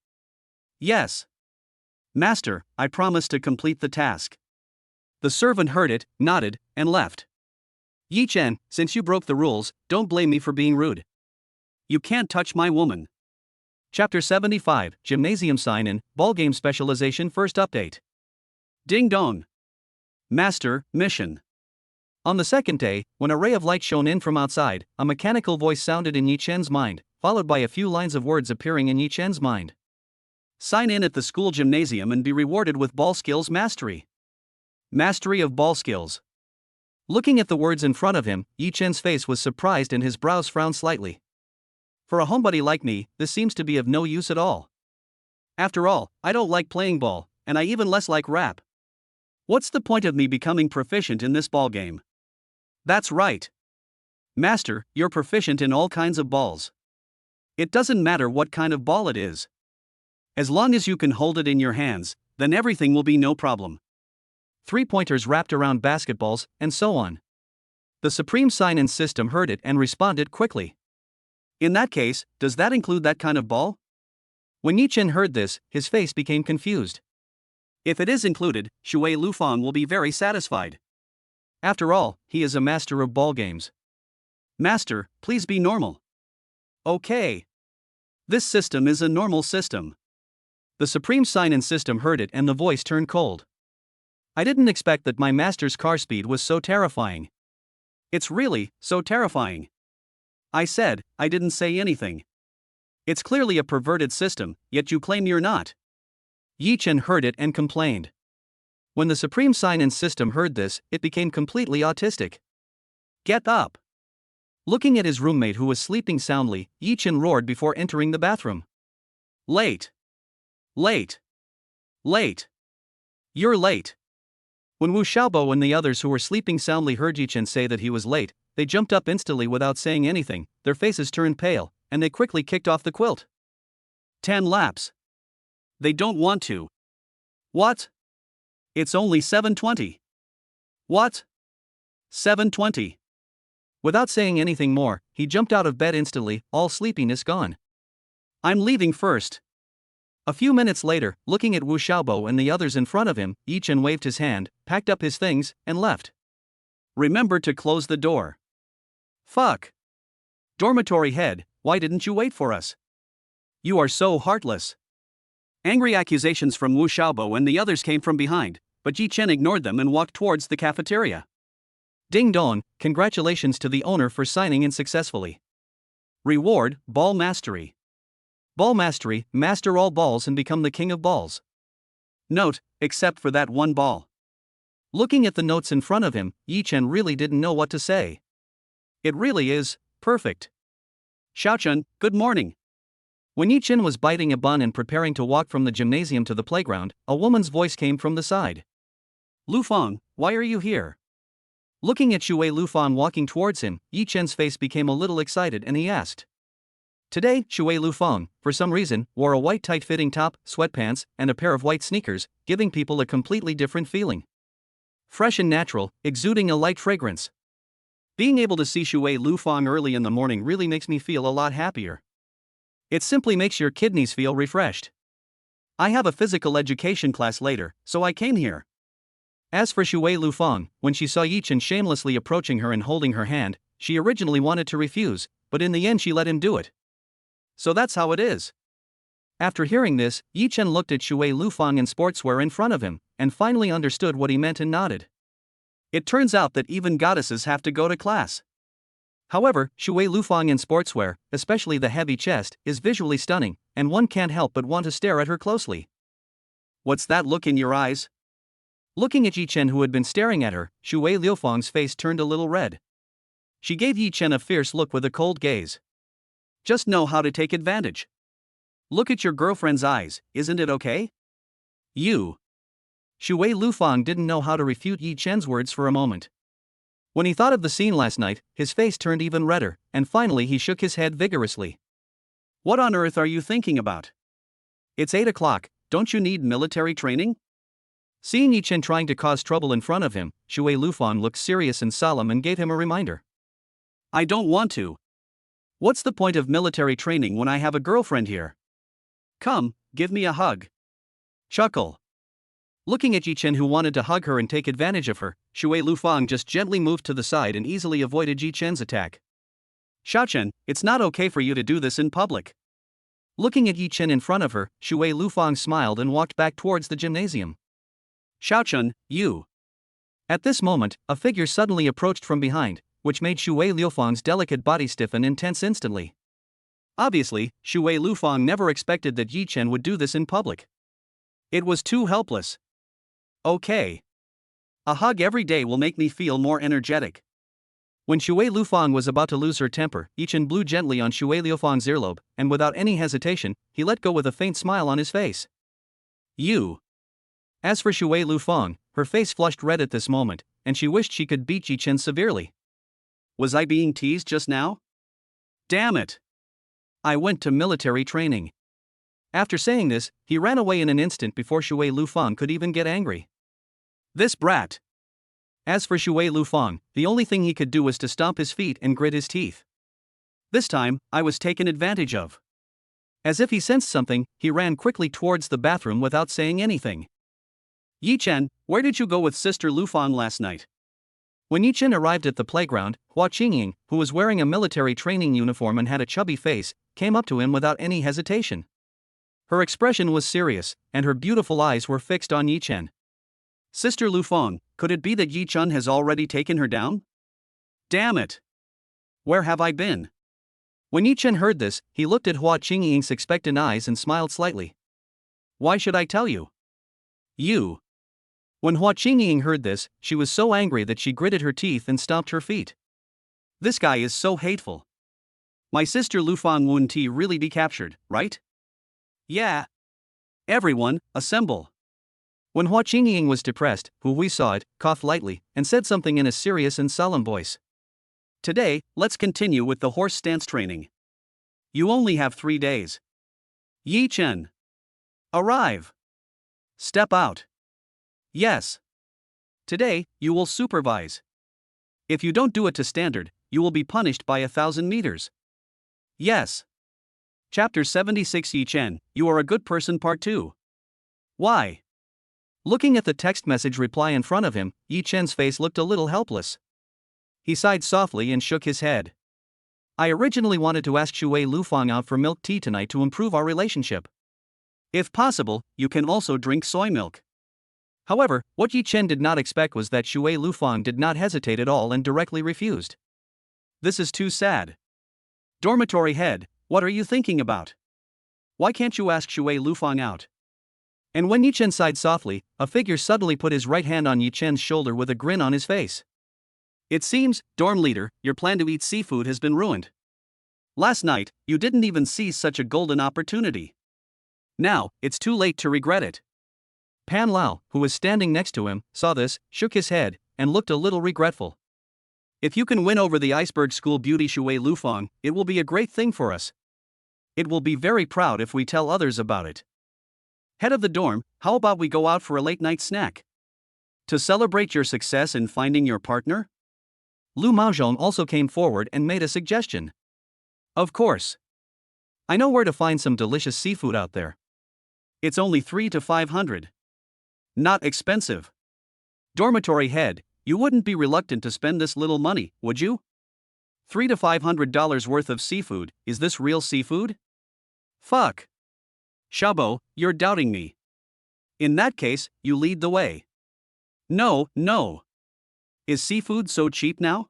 Yes. Master, I promise to complete the task. The servant heard it, nodded, and left. Yichin, since you broke the rules, don't blame me for being rude. You can't touch my woman. Chapter 75, Gymnasium Sign-In, Ballgame Specialization First Update. Ding dong. Master, mission. On the second day, when a ray of light shone in from outside, a mechanical voice sounded in Yichin's mind, followed by a few lines of words appearing in Yichin's mind. Sign in at the school gymnasium and be rewarded with ball skills mastery. Mastery of ball skills. Looking at the words in front of him, Yichin's face was surprised and his brows frowned slightly. For a homebody like me, this seems to be of no use at all. After all, I don't like playing ball, and I even less like rap. What's the point of me becoming proficient in this ball game? That's right. Master, you're proficient in all kinds of balls. It doesn't matter what kind of ball it is. As long as you can hold it in your hands, then everything will be no problem. 3-pointers wrapped around basketballs, and so on. The Supreme Sign-In system heard it and responded quickly. In that case, does that include that kind of ball? When Yichin heard this, his face became confused. If it is included, Shuer Lufang will be very satisfied. After all, he is a master of ball games. Master, please be normal. Okay. This system is a normal system. The Supreme Sign-In system heard it and the voice turned cold. I didn't expect that my master's car speed was so terrifying. It's really so terrifying. I said, I didn't say anything. It's clearly a perverted system, yet you claim you're not. Yichin heard it and complained. When the Supreme Sign-In system heard this, it became completely autistic. Get up. Looking at his roommate who was sleeping soundly, Yichin roared before entering the bathroom. Late. Late. Late. You're late. When Wu Xiaobo and the others who were sleeping soundly heard Yichin say that he was late, they jumped up instantly without saying anything, their faces turned pale, and they quickly kicked off the quilt. 10 laps. They don't want to. What? It's only 7:20. What? 7:20. Without saying anything more, he jumped out of bed instantly, all sleepiness gone. I'm leaving first. A few minutes later, looking at Wu Xiaobo and the others in front of him, Yichin waved his hand, packed up his things, and left. Remember to close the door. Fuck. Dormitory head, why didn't you wait for us? You are so heartless. Angry accusations from Wu Xiaobo and the others came from behind, but Yichin ignored them and walked towards the cafeteria. Ding dong, congratulations to the owner for signing in successfully. Reward, ball mastery. Ball mastery, master all balls and become the king of balls. Note, except for that one ball. Looking at the notes in front of him, Yichin really didn't know what to say. It really is perfect. Xiaochun, good morning. When Yichin was biting a bun and preparing to walk from the gymnasium to the playground, a woman's voice came from the side. Lufang, why are you here? Looking at Shuer Lufang walking towards him, Yichin's face became a little excited and he asked. Today, Shuer Lufang, for some reason, wore a white tight-fitting top, sweatpants, and a pair of white sneakers, giving people a completely different feeling. Fresh and natural, exuding a light fragrance. Being able to see Shuer Lufang early in the morning really makes me feel a lot happier. It simply makes your kidneys feel refreshed. I have a physical education class later, so I came here. As for Shuer Lufang, when she saw Yichin shamelessly approaching her and holding her hand, she originally wanted to refuse, but in the end she let him do it. So that's how it is. After hearing this, Yichin looked at Shuer Lufang in sportswear in front of him, and finally understood what he meant and nodded. It turns out that even goddesses have to go to class. However, Shuer Lufang in sportswear, especially the heavy chest, is visually stunning, and one can't help but want to stare at her closely. What's that look in your eyes? Looking at Yichin who had been staring at her, Shuer Lufang's face turned a little red. She gave Yichin a fierce look with a cold gaze. Just know how to take advantage. Look at your girlfriend's eyes, isn't it okay? You. Shuer Lufang didn't know how to refute Yichin's words for a moment. When he thought of the scene last night, his face turned even redder, and finally he shook his head vigorously. What on earth are you thinking about? It's 8 o'clock, don't you need military training? Seeing Yichin trying to cause trouble in front of him, Shuer Lufang looked serious and solemn and gave him a reminder. I don't want to. What's the point of military training when I have a girlfriend here? Come, give me a hug. Chuckle. Looking at Yichin, who wanted to hug her and take advantage of her, Shuer Lufang just gently moved to the side and easily avoided Yichin's attack. Xiaochen, it's not okay for you to do this in public. Looking at Yichin in front of her, Shuer Lufang smiled and walked back towards the gymnasium. Xiaochen, you. At this moment, a figure suddenly approached from behind, which made Shuer Lufang's delicate body stiffen and tense instantly. Obviously, Shuer Lufang never expected that Yichin would do this in public. It was too helpless. Okay. A hug every day will make me feel more energetic. When Shuer Lufang was about to lose her temper, Yichin blew gently on Shuer Lufang's earlobe, and without any hesitation, he let go with a faint smile on his face. You. As for Shuer Lufang, her face flushed red at this moment, and she wished she could beat Yichin severely. Was I being teased just now? Damn it. I went to military training. After saying this, he ran away in an instant before Shuer Lufang could even get angry. This brat. As for Shuer Lufang, the only thing he could do was to stomp his feet and grit his teeth. This time, I was taken advantage of. As if he sensed something, he ran quickly towards the bathroom without saying anything. Yichin, where did you go with Sister Lufang last night? When Yichin arrived at the playground, Hua Qingying, who was wearing a military training uniform and had a chubby face, came up to him without any hesitation. Her expression was serious, and her beautiful eyes were fixed on Yichin. Sister Lufang, could it be that Yichin has already taken her down? Damn it! Where have I been? When Yichin heard this, he looked at Hua Qingying's expectant eyes and smiled slightly. Why should I tell you? You. When Hua Qingying heard this, she was so angry that she gritted her teeth and stomped her feet. This guy is so hateful. My sister Lufang wouldn't really be captured, right? Yeah. Everyone, assemble. When Hua Qingying was depressed, Hu Hui saw it, coughed lightly, and said something in a serious and solemn voice. Today, let's continue with the horse stance training. You only have 3 days. Yichin. Arrive. Step out. Yes. Today, you will supervise. If you don't do it to standard, you will be punished by 1,000 meters. Yes. Chapter 76 Yichin, you are a good person Part 2. Why? Looking at the text message reply in front of him, Yichin's face looked a little helpless. He sighed softly and shook his head. I originally wanted to ask Shuer Lufang out for milk tea tonight to improve our relationship. If possible, you can also drink soy milk. However, what Yichin did not expect was that Shuer Lufang did not hesitate at all and directly refused. This is too sad. Dormitory head, what are you thinking about? Why can't you ask Shuer Lufang out? And when Yichin sighed softly, a figure suddenly put his right hand on Yichin's shoulder with a grin on his face. It seems, dorm leader, your plan to eat seafood has been ruined. Last night, you didn't even seize such a golden opportunity. Now, it's too late to regret it. Pan Lao, who was standing next to him, saw this, shook his head, and looked a little regretful. If you can win over the Iceberg school beauty Shuer Lufang, it will be a great thing for us. It will be very proud if we tell others about it. Head of the dorm, how about we go out for a late-night snack? To celebrate your success in finding your partner? Lu Maozhong also came forward and made a suggestion. Of course. I know where to find some delicious seafood out there. It's only 300 to 500. Not expensive. Dormitory head, you wouldn't be reluctant to spend this little money, would you? $300 to $500 worth of seafood, is this real seafood? Fuck. Shabo, you're doubting me. In that case, you lead the way. No. Is seafood so cheap now?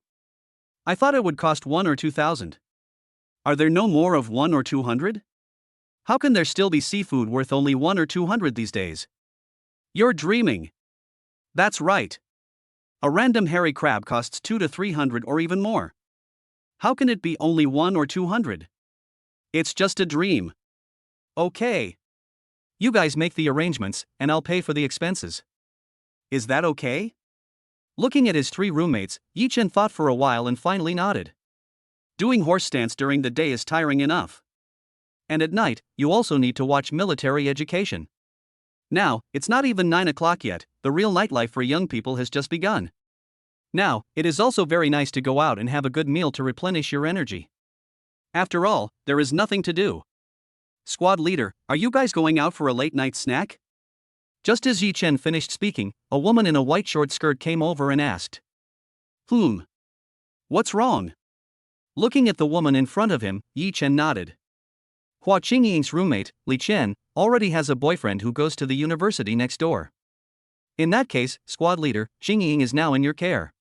I thought it would cost 1 or 2,000. Are there no more of 1 or 200? How can there still be seafood worth only 1 or 200 these days? You're dreaming. That's right. A random hairy crab costs 200 to 300 or even more. How can it be only 1 or 200? It's just a dream. Okay. You guys make the arrangements, and I'll pay for the expenses. Is that okay? Looking at his 3 roommates, Yichin thought for a while and finally nodded. Doing horse stance during the day is tiring enough. And at night, you also need to watch military education. Now, it's not even 9 o'clock yet, the real nightlife for young people has just begun. Now, it is also very nice to go out and have a good meal to replenish your energy. After all, there is nothing to do. Squad leader, are you guys going out for a late night snack? Just as Yichin finished speaking, a woman in a white short skirt came over and asked. What's wrong? Looking at the woman in front of him, Yichin nodded. Hua Qingying's roommate, Li Chen, already has a boyfriend who goes to the university next door. In that case, squad leader, Qingying is now in your care.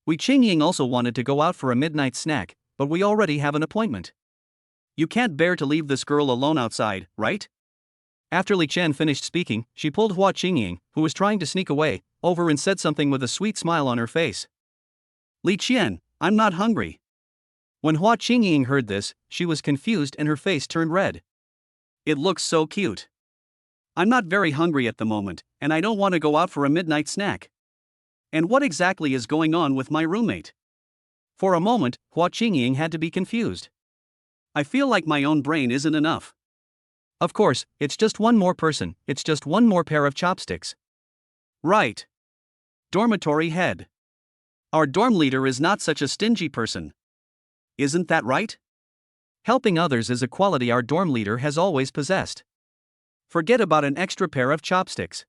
We Qingying also wanted to go out for a midnight snack, but we already have an appointment. You can't bear to leave this girl alone outside, right? After Li Chen finished speaking, she pulled Hua Qingying, who was trying to sneak away, over and said something with a sweet smile on her face. Li Chen, I'm not hungry. When Hua Qingying heard this, she was confused and her face turned red. It looks so cute. I'm not very hungry at the moment, and I don't want to go out for a midnight snack. And what exactly is going on with my roommate? For a moment, Hua Qingying had to be confused. I feel like my own brain isn't enough. Of course, it's just one more person, it's just one more pair of chopsticks. Right. Dormitory head. Our dorm leader is not such a stingy person. Isn't that right? Helping others is a quality our dorm leader has always possessed. Forget about an extra pair of chopsticks.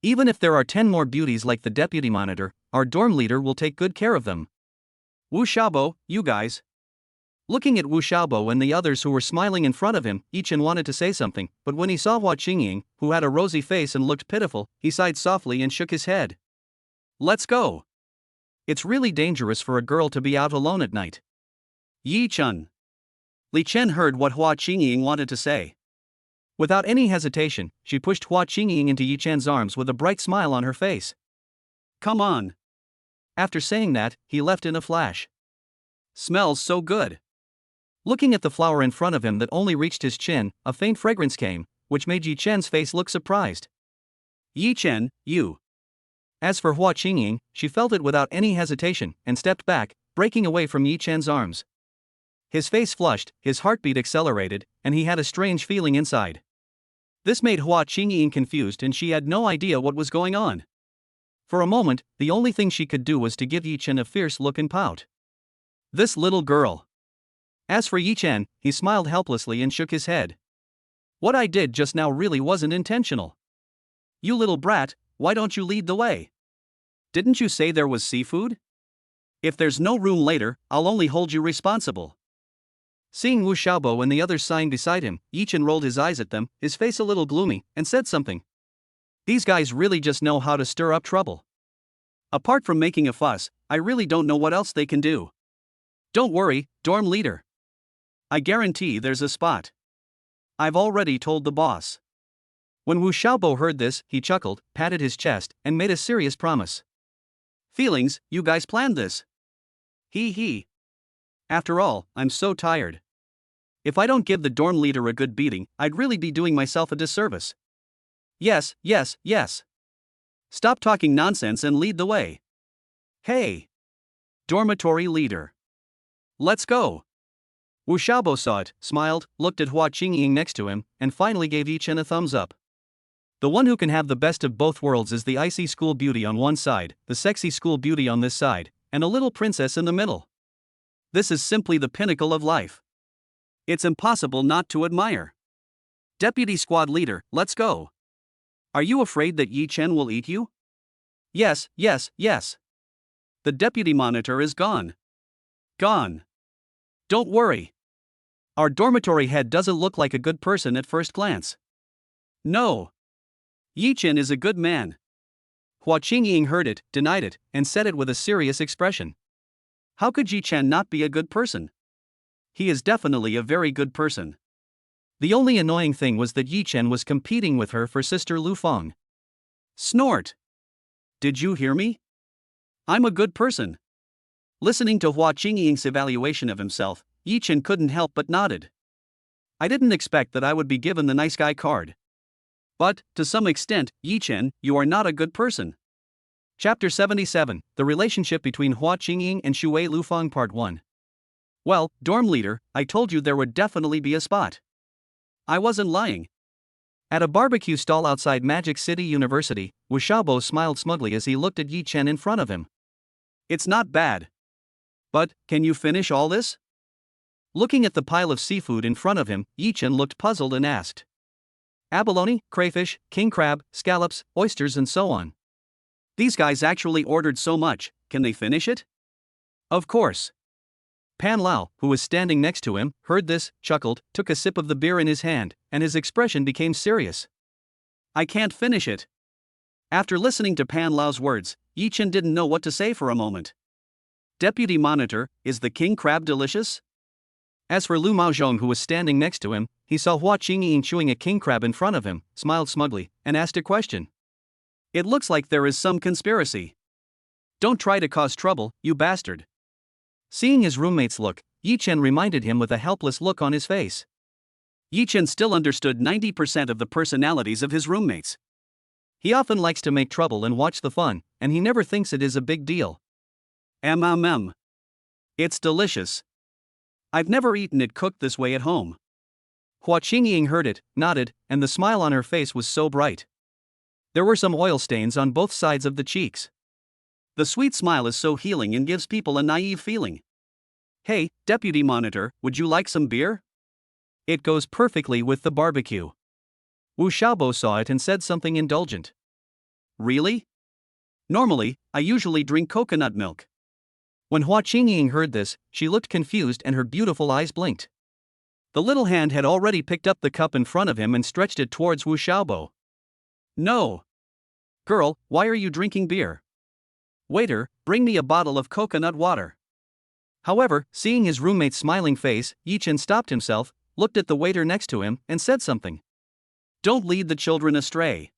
Even if there are 10 more beauties like the deputy monitor, our dorm leader will take good care of them. Wu Xiaobo, you guys. Looking at Wu Xiaobo and the others who were smiling in front of him, Yichin wanted to say something, but when he saw Hua Qingying, who had a rosy face and looked pitiful, he sighed softly and shook his head. Let's go. It's really dangerous for a girl to be out alone at night. Yichin. Li Chen heard what Hua Qingying wanted to say. Without any hesitation, she pushed Hua Qingying into Yichin's arms with a bright smile on her face. Come on. After saying that, he left in a flash. Smells so good. Looking at the flower in front of him that only reached his chin, a faint fragrance came, which made Yichin's face look surprised. Yichin, you. As for Hua Qingying, she felt it without any hesitation and stepped back, breaking away from Yichin's arms. His face flushed, his heartbeat accelerated, and he had a strange feeling inside. This made Hua Qingying confused and she had no idea what was going on. For a moment, the only thing she could do was to give Yichin a fierce look and pout. This little girl. As for Yichin, he smiled helplessly and shook his head. What I did just now really wasn't intentional. You little brat, why don't you lead the way? Didn't you say there was seafood? If there's no room later, I'll only hold you responsible. Seeing Wu Xiaobo and the others sighing beside him, Yichin rolled his eyes at them, his face a little gloomy, and said something. These guys really just know how to stir up trouble. Apart from making a fuss, I really don't know what else they can do. Don't worry, dorm leader. I guarantee there's a spot. I've already told the boss. When Wu Xiaobo heard this, he chuckled, patted his chest, and made a serious promise. Feelings, you guys planned this. He. After all, I'm so tired. If I don't give the dorm leader a good beating, I'd really be doing myself a disservice. Yes. Stop talking nonsense and lead the way. Hey. Dormitory leader. Let's go. Wu Xiaobo saw it, smiled, looked at Hua Qingying next to him, and finally gave Yichin a thumbs up. The one who can have the best of both worlds is the icy school beauty on one side, the sexy school beauty on this side, and a little princess in the middle. This is simply the pinnacle of life. It's impossible not to admire. Deputy squad leader, let's go. Are you afraid that Yichin will eat you? Yes. The deputy monitor is gone. Gone. Don't worry. Our dormitory head doesn't look like a good person at first glance. No. Yichin is a good man. Hua Qingying heard it, denied it, and said it with a serious expression. How could Yichin not be a good person? He is definitely a very good person. The only annoying thing was that Yichin was competing with her for sister Lufang. Snort. Did you hear me? I'm a good person. Listening to Hua Qingying's evaluation of himself, Yichin couldn't help but nodded. I didn't expect that I would be given the nice guy card. But, to some extent, Yichin, you are not a good person. Chapter 77, The Relationship Between Hua Qingying and Shuer Lufang Part 1. Well, dorm leader, I told you there would definitely be a spot. I wasn't lying. At a barbecue stall outside Magic City University, Wu Xiaobo smiled smugly as he looked at Yichin in front of him. It's not bad. But, can you finish all this? Looking at the pile of seafood in front of him, Yichin looked puzzled and asked. Abalone, crayfish, king crab, scallops, oysters and so on. These guys actually ordered so much, can they finish it? Of course. Pan Lao, who was standing next to him, heard this, chuckled, took a sip of the beer in his hand, and his expression became serious. I can't finish it. After listening to Pan Lao's words, Yichin didn't know what to say for a moment. Deputy Monitor, is the king crab delicious? As for Lu Maozhong, who was standing next to him, he saw Hua Qingying chewing a king crab in front of him, smiled smugly, and asked a question. It looks like there is some conspiracy. Don't try to cause trouble, you bastard. Seeing his roommate's look, Yichin reminded him with a helpless look on his face. Yichin still understood 90% of the personalities of his roommates. He often likes to make trouble and watch the fun, and he never thinks it is a big deal. It's delicious. I've never eaten it cooked this way at home. Hua Qingying heard it, nodded, and the smile on her face was so bright. There were some oil stains on both sides of the cheeks. The sweet smile is so healing and gives people a naive feeling. Hey, Deputy Monitor, would you like some beer? It goes perfectly with the barbecue. Wu Xiaobo saw it and said something indulgent. Really? Normally, I usually drink coconut milk. When Hua Qingying heard this, she looked confused and her beautiful eyes blinked. The little hand had already picked up the cup in front of him and stretched it towards Wu Xiaobo. No. Girl, why are you drinking beer? Waiter, bring me a bottle of coconut water. However, seeing his roommate's smiling face, Yichin stopped himself, looked at the waiter next to him, and said something. Don't lead the children astray.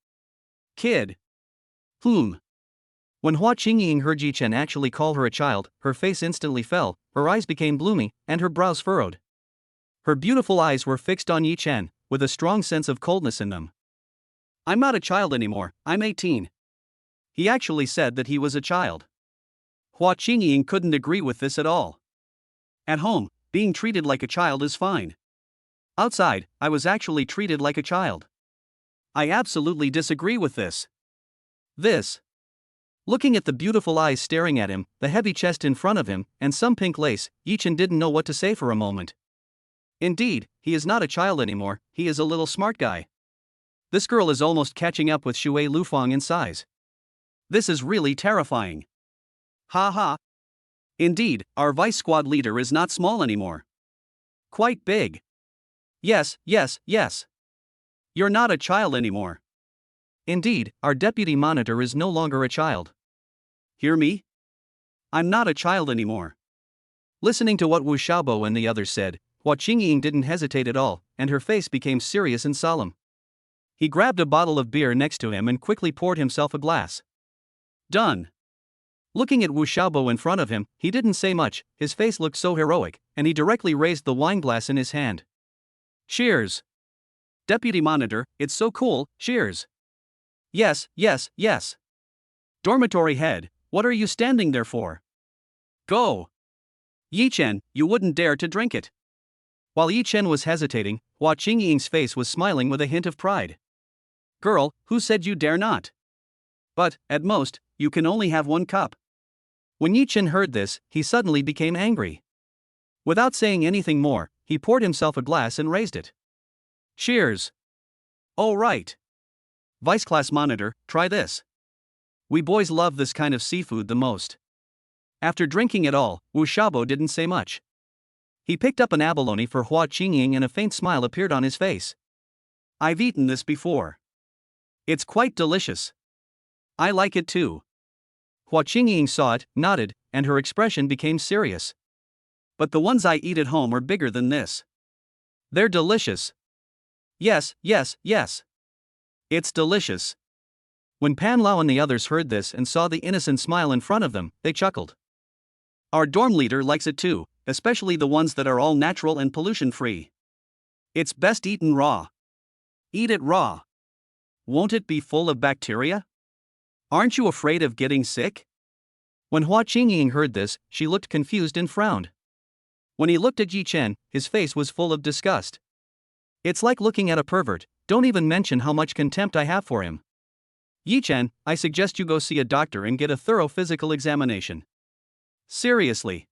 Kid. When Hua Qingying heard Yichin actually call her a child, her face instantly fell, her eyes became gloomy, and her brows furrowed. Her beautiful eyes were fixed on Yichin, with a strong sense of coldness in them. I'm not a child anymore, I'm 18. He actually said that he was a child. Hua Qingying couldn't agree with this at all. At home, being treated like a child is fine. Outside, I was actually treated like a child. I absolutely disagree with this. Looking at the beautiful eyes staring at him, the heavy chest in front of him, and some pink lace, Yichin didn't know what to say for a moment. Indeed, he is not a child anymore, he is a little smart guy. This girl is almost catching up with Shuer Lufang in size. This is really terrifying. Ha ha. Indeed, our vice squad leader is not small anymore. Quite big. Yes. You're not a child anymore. Indeed, our deputy monitor is no longer a child. Hear me? I'm not a child anymore. Listening to what Wu Xiaobo and the others said, Hua Qingying didn't hesitate at all, and her face became serious and solemn. He grabbed a bottle of beer next to him and quickly poured himself a glass. Done. Looking at Wu Xiaobo in front of him, he didn't say much, his face looked so heroic, and he directly raised the wine glass in his hand. Cheers. Deputy Monitor, it's so cool, cheers. Yes. Dormitory head, what are you standing there for? Go. Yichin, you wouldn't dare to drink it. While Yichin was hesitating, Hua Qingying's face was smiling with a hint of pride. Girl, who said you dare not? But, at most, you can only have one cup. When Yichin heard this, he suddenly became angry. Without saying anything more, he poured himself a glass and raised it. Cheers. Oh right. Vice Class Monitor, try this. We boys love this kind of seafood the most. After drinking it all, Wu Xiaobo didn't say much. He picked up an abalone for Hua Qingying and a faint smile appeared on his face. I've eaten this before. It's quite delicious. I like it too. Hua Qingying saw it, nodded, and her expression became serious. But the ones I eat at home are bigger than this. They're delicious. Yes. It's delicious. When Pan Lao and the others heard this and saw the innocent smile in front of them, they chuckled. Our dorm leader likes it too, especially the ones that are all natural and pollution-free. It's best eaten raw. Eat it raw. Won't it be full of bacteria? Aren't you afraid of getting sick? When Hua Qingying heard this, she looked confused and frowned. When he looked at Yichin, his face was full of disgust. It's like looking at a pervert, don't even mention how much contempt I have for him. Yichin, I suggest you go see a doctor and get a thorough physical examination. Seriously.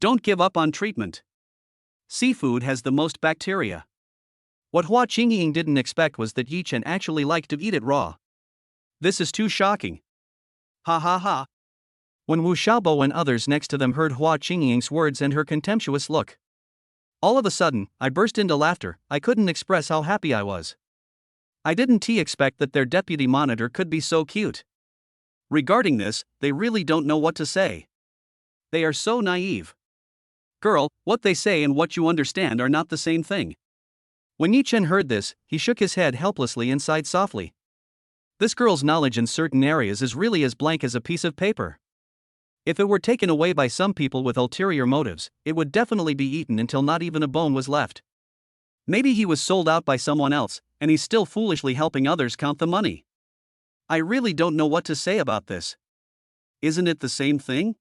Don't give up on treatment. Seafood has the most bacteria. What Hua Qingying didn't expect was that Yichin actually liked to eat it raw. This is too shocking. Ha ha ha. When Wu Xiaobo and others next to them heard Hua Qingying's words and her contemptuous look, all of a sudden, I burst into laughter. I couldn't express how happy I was. I didn't expect that their deputy monitor could be so cute. Regarding this, they really don't know what to say. They are so naive. Girl, what they say and what you understand are not the same thing. When Yichin heard this, he shook his head helplessly and sighed softly. This girl's knowledge in certain areas is really as blank as a piece of paper. If it were taken away by some people with ulterior motives, it would definitely be eaten until not even a bone was left. Maybe he was sold out by someone else, and he's still foolishly helping others count the money. I really don't know what to say about this. Isn't it the same thing?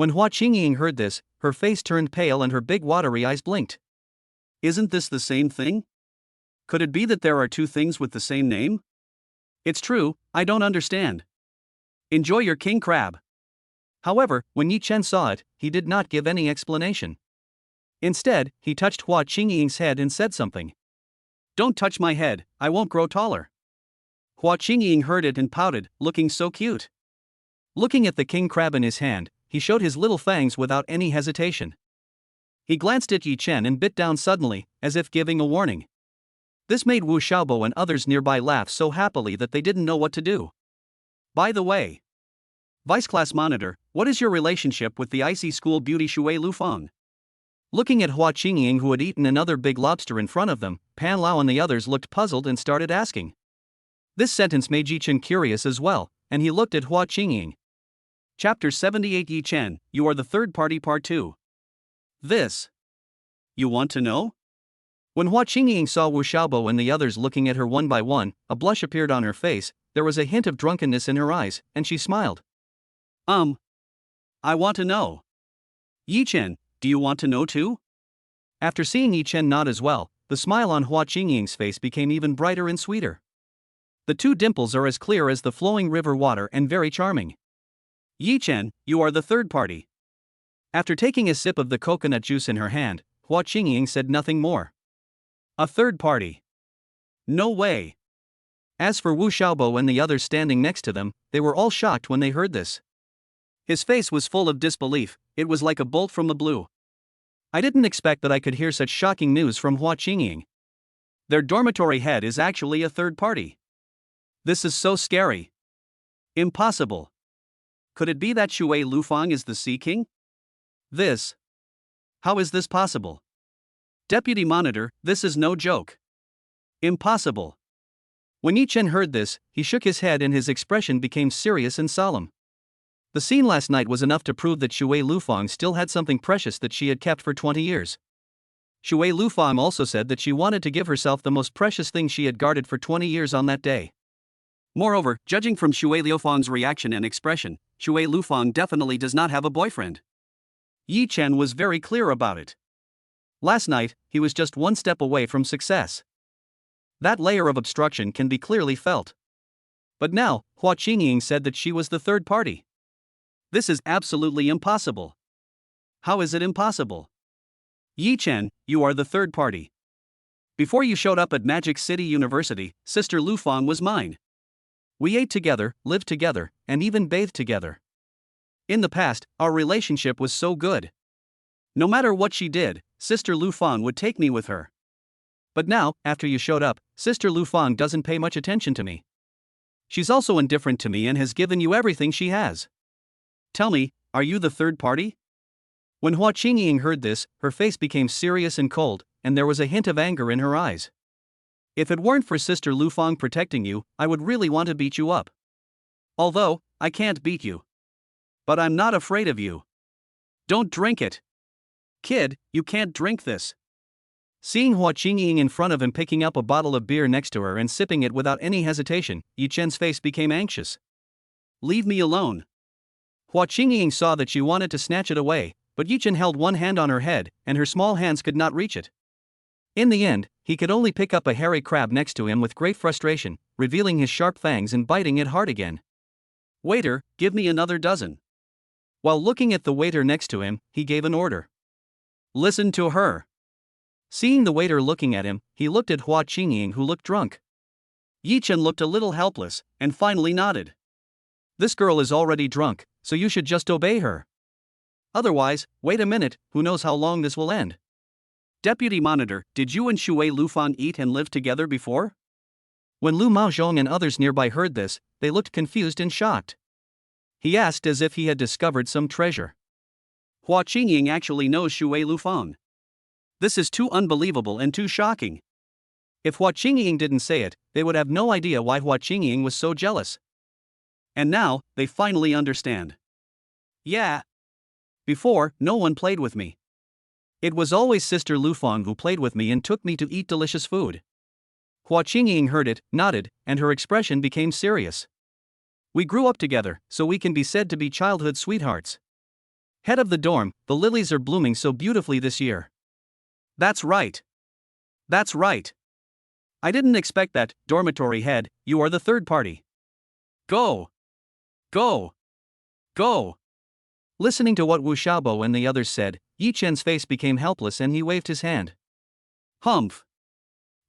When Hua Qingying heard this, her face turned pale and her big watery eyes blinked. Isn't this the same thing? Could it be that there are two things with the same name? It's true, I don't understand. Enjoy your king crab. However, when Yichin saw it, he did not give any explanation. Instead, he touched Hua Qingying's head and said something. Don't touch my head, I won't grow taller. Hua Qingying heard it and pouted, looking so cute. Looking at the king crab in his hand, he showed his little fangs without any hesitation. He glanced at Yichin and bit down suddenly, as if giving a warning. This made Wu Xiaobo and others nearby laugh so happily that they didn't know what to do. By the way, Vice Class Monitor, what is your relationship with the icy school beauty Shuer Lufang? Looking at Hua Qingying, who had eaten another big lobster in front of them, Pan Lao and the others looked puzzled and started asking. This sentence made Yichin curious as well, and he looked at Hua Qingying. Chapter 78 Yichin, You Are the Third Party Part 2. This. You want to know? When Hua Qingying saw Wu Xiaobo and the others looking at her one by one, a blush appeared on her face, there was a hint of drunkenness in her eyes, and she smiled. I want to know. Yichin, do you want to know too? After seeing Yichin nod as well, the smile on Hua Qingying's face became even brighter and sweeter. The two dimples are as clear as the flowing river water and very charming. Yichin, you are the third party. After taking a sip of the coconut juice in her hand, Hua Qingying said nothing more. A third party? No way. As for Wu Xiaobo and the others standing next to them, they were all shocked when they heard this. His face was full of disbelief, it was like a bolt from the blue. I didn't expect that I could hear such shocking news from Hua Qingying. Their dormitory head is actually a third party. This is so scary. Impossible. Could it be that Shuer Lufang is the Sea King? This. How is this possible? Deputy Monitor, this is no joke. Impossible. When Yichin heard this, he shook his head and his expression became serious and solemn. The scene last night was enough to prove that Shuer Lufang still had something precious that she had kept for 20 years. Shuer Lufang also said that she wanted to give herself the most precious thing she had guarded for 20 years on that day. Moreover, judging from Shuer Lufang's reaction and expression, Shuer Lufang definitely does not have a boyfriend. Yichin was very clear about it. Last night, he was just one step away from success. That layer of obstruction can be clearly felt. But now, Hua Qingying said that she was the third party. This is absolutely impossible. How is it impossible? Yichin, you are the third party. Before you showed up at Magic City University, Sister Lufang was mine. We ate together, lived together, and even bathed together. In the past, our relationship was so good. No matter what she did, Sister Lufang would take me with her. But now, after you showed up, Sister Lufang doesn't pay much attention to me. She's also indifferent to me and has given you everything she has. Tell me, are you the third party? When Hua Qingying heard this, her face became serious and cold, and there was a hint of anger in her eyes. If it weren't for Sister Lufang protecting you, I would really want to beat you up. Although, I can't beat you. But I'm not afraid of you. Don't drink it. Kid, you can't drink this. Seeing Hua Qingying in front of him picking up a bottle of beer next to her and sipping it without any hesitation, Yichin's face became anxious. Leave me alone. Hua Qingying saw that she wanted to snatch it away, but Yichin held one hand on her head, and her small hands could not reach it. In the end, he could only pick up a hairy crab next to him with great frustration, revealing his sharp fangs and biting it hard again. Waiter, give me another dozen. While looking at the waiter next to him, he gave an order. Listen to her. Seeing the waiter looking at him, he looked at Hua Qingying, who looked drunk. Yichin looked a little helpless, and finally nodded. This girl is already drunk, so you should just obey her. Otherwise, wait a minute, who knows how long this will end. Deputy Monitor, did you and Shuer Lufang eat and live together before? When Lu Maozhong and others nearby heard this, they looked confused and shocked. He asked as if he had discovered some treasure. Hua Qingying actually knows Shuer Lufang. This is too unbelievable and too shocking. If Hua Qingying didn't say it, they would have no idea why Hua Qingying was so jealous. And now, they finally understand. Yeah. Before, no one played with me. It was always Sister Lufang who played with me and took me to eat delicious food. Hua Qingying heard it, nodded, and her expression became serious. We grew up together, so we can be said to be childhood sweethearts. Head of the dorm, the lilies are blooming so beautifully this year. That's right. That's right. I didn't expect that, dormitory head, you are the third party. Go. Go. Go. Listening to what Wu Xiaobo and the others said, Yichen's face became helpless and he waved his hand. Humph.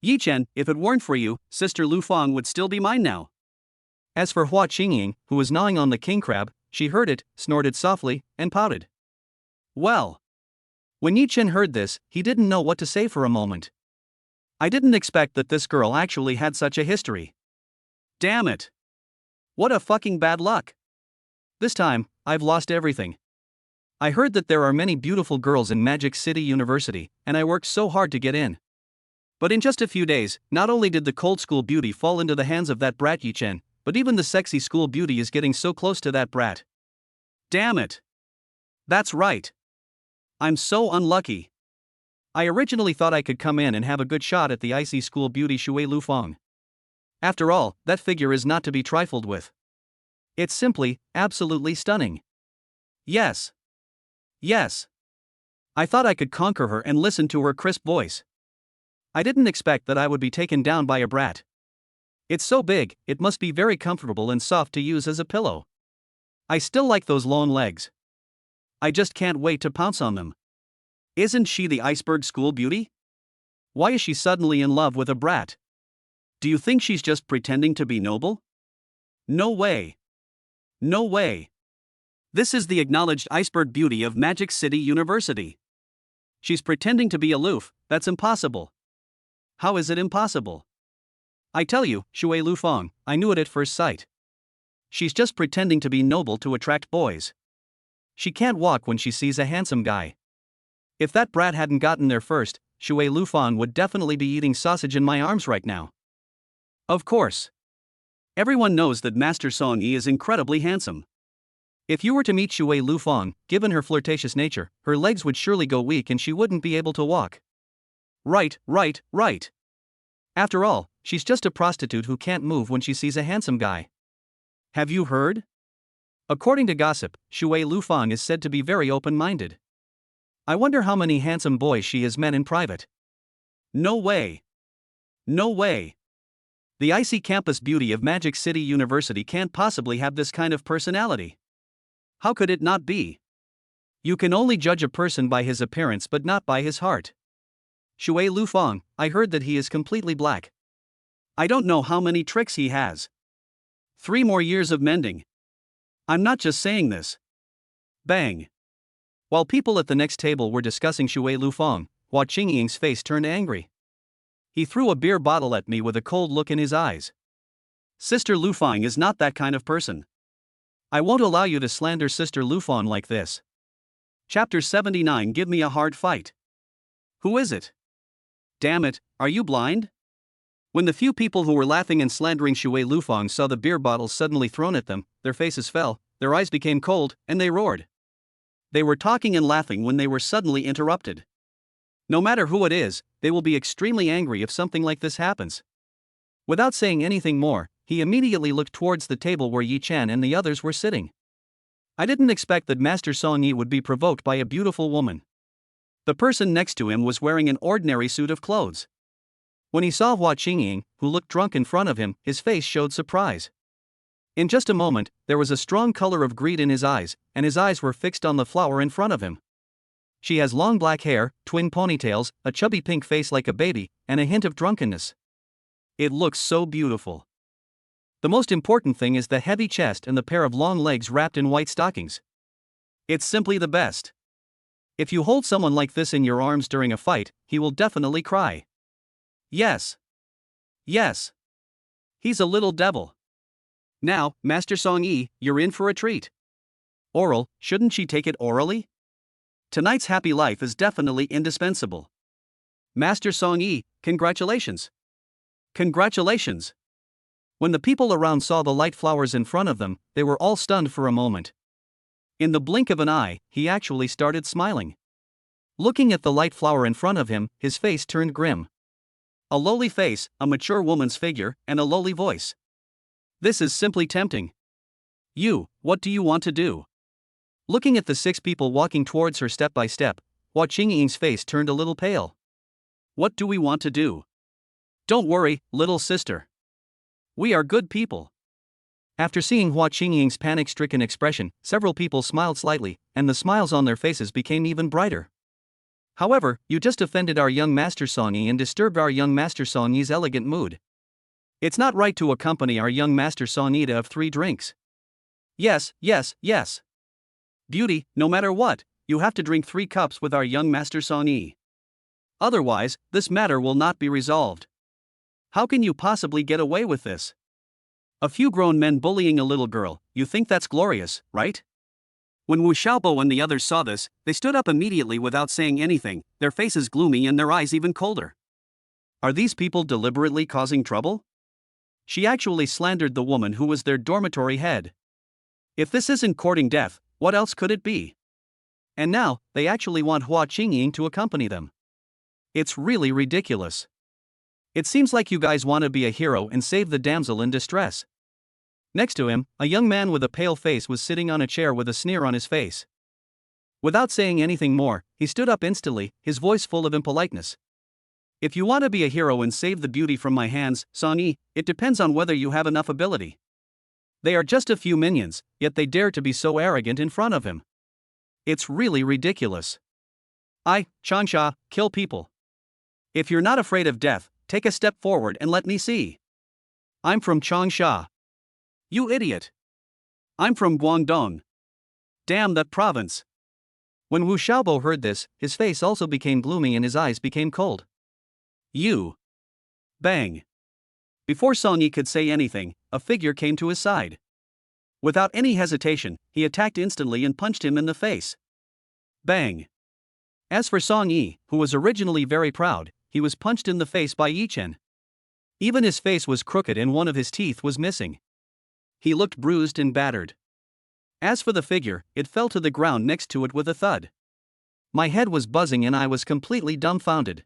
Yichin, if it weren't for you, Sister Lufang would still be mine now. As for Hua Qingying, who was gnawing on the king crab, she heard it, snorted softly, and pouted. Well. When Yichin heard this, he didn't know what to say for a moment. I didn't expect that this girl actually had such a history. Damn it. What a fucking bad luck. This time, I've lost everything. I heard that there are many beautiful girls in Magic City University, and I worked so hard to get in. But in just a few days, not only did the cold school beauty fall into the hands of that brat Yichin, but even the sexy school beauty is getting so close to that brat. Damn it. That's right. I'm so unlucky. I originally thought I could come in and have a good shot at the icy school beauty Shuer Lufang. After all, that figure is not to be trifled with. It's simply, absolutely stunning. Yes. Yes. I thought I could conquer her and listen to her crisp voice. I didn't expect that I would be taken down by a brat. It's so big, it must be very comfortable and soft to use as a pillow. I still like those long legs. I just can't wait to pounce on them. Isn't she the Iceberg school beauty? Why is she suddenly in love with a brat? Do you think she's just pretending to be noble? No way. No way. This is the acknowledged Iceberg beauty of Magic City University. She's pretending to be aloof, that's impossible. How is it impossible? I tell you, Shuer Lufang, I knew it at first sight. She's just pretending to be noble to attract boys. She can't walk when she sees a handsome guy. If that brat hadn't gotten there first, Shuer Lufang would definitely be eating sausage in my arms right now. Of course. Everyone knows that Master Song Yi is incredibly handsome. If you were to meet Shuer Lufang, given her flirtatious nature, her legs would surely go weak and she wouldn't be able to walk. Right. After all, she's just a prostitute who can't move when she sees a handsome guy. Have you heard? According to gossip, Shuer Lufang is said to be very open-minded. I wonder how many handsome boys she has met in private. No way. No way. The icy campus beauty of Magic City University can't possibly have this kind of personality. How could it not be? You can only judge a person by his appearance but not by his heart. Shuer Lufang, I heard that he is completely black. I don't know how many tricks he has. 3 more years of mending. I'm not just saying this. Bang. While people at the next table were discussing Shuer Lufang, Hua Qingying's face turned angry. He threw a beer bottle at me with a cold look in his eyes. Sister Lufang is not that kind of person. I won't allow you to slander Sister Lufang like this. Chapter 79. Give me a hard fight. Who is it? Damn it, are you blind? When the few people who were laughing and slandering Shuer Lufang saw the beer bottles suddenly thrown at them, their faces fell, their eyes became cold, and they roared. They were talking and laughing when they were suddenly interrupted. No matter who it is, they will be extremely angry if something like this happens. Without saying anything more, he immediately looked towards the table where Yichin and the others were sitting. I didn't expect that Master Song Yi would be provoked by a beautiful woman. The person next to him was wearing an ordinary suit of clothes. When he saw Hua Qingying, who looked drunk in front of him, his face showed surprise. In just a moment, there was a strong color of greed in his eyes, and his eyes were fixed on the flower in front of him. She has long black hair, twin ponytails, a chubby pink face like a baby, and a hint of drunkenness. It looks so beautiful. The most important thing is the heavy chest and the pair of long legs wrapped in white stockings. It's simply the best. If you hold someone like this in your arms during a fight, he will definitely cry. Yes. Yes. He's a little devil. Now, Master Song Yi, you're in for a treat. Oral, shouldn't she take it orally? Tonight's happy life is definitely indispensable. Master Song Yi, congratulations. Congratulations. When the people around saw the light flowers in front of them, they were all stunned for a moment. In the blink of an eye, he actually started smiling. Looking at the light flower in front of him, his face turned grim. A lowly face, a mature woman's figure, and a lowly voice. This is simply tempting. You, what do you want to do? Looking at the 6 people walking towards her step by step, Hua Qingying's face turned a little pale. What do we want to do? Don't worry, little sister. We are good people. After seeing Hua Qingying's panic-stricken expression, several people smiled slightly, and the smiles on their faces became even brighter. However, you just offended our young Master Song Yi and disturbed our young Master Song Yi's elegant mood. It's not right to accompany our young Master Song Yi to have 3 drinks. Yes, yes, yes. Beauty, no matter what, you have to drink 3 cups with our young Master Song Yi. Otherwise, this matter will not be resolved. How can you possibly get away with this? A few grown men bullying a little girl, you think that's glorious, right? When Wu Xiaobo and the others saw this, they stood up immediately without saying anything, their faces gloomy and their eyes even colder. Are these people deliberately causing trouble? She actually slandered the woman who was their dormitory head. If this isn't courting death, what else could it be? And now, they actually want Hua Qingying to accompany them. It's really ridiculous. It seems like you guys want to be a hero and save the damsel in distress. Next to him, a young man with a pale face was sitting on a chair with a sneer on his face. Without saying anything more, he stood up instantly, his voice full of impoliteness. If you want to be a hero and save the beauty from my hands, Song Yi, it depends on whether you have enough ability. They are just a few minions, yet they dare to be so arrogant in front of him. It's really ridiculous. Changsha, kill people. If you're not afraid of death, take a step forward and let me see. I'm from Changsha. You idiot. I'm from Guangdong. Damn that province. When Wu Xiaobo heard this, his face also became gloomy and his eyes became cold. You. Bang. Before Song Yi could say anything, a figure came to his side. Without any hesitation, he attacked instantly and punched him in the face. Bang. As for Song Yi, who was originally very proud, he was punched in the face by Yichin. Even his face was crooked and one of his teeth was missing. He looked bruised and battered. As for the figure, it fell to the ground next to it with a thud. My head was buzzing and I was completely dumbfounded.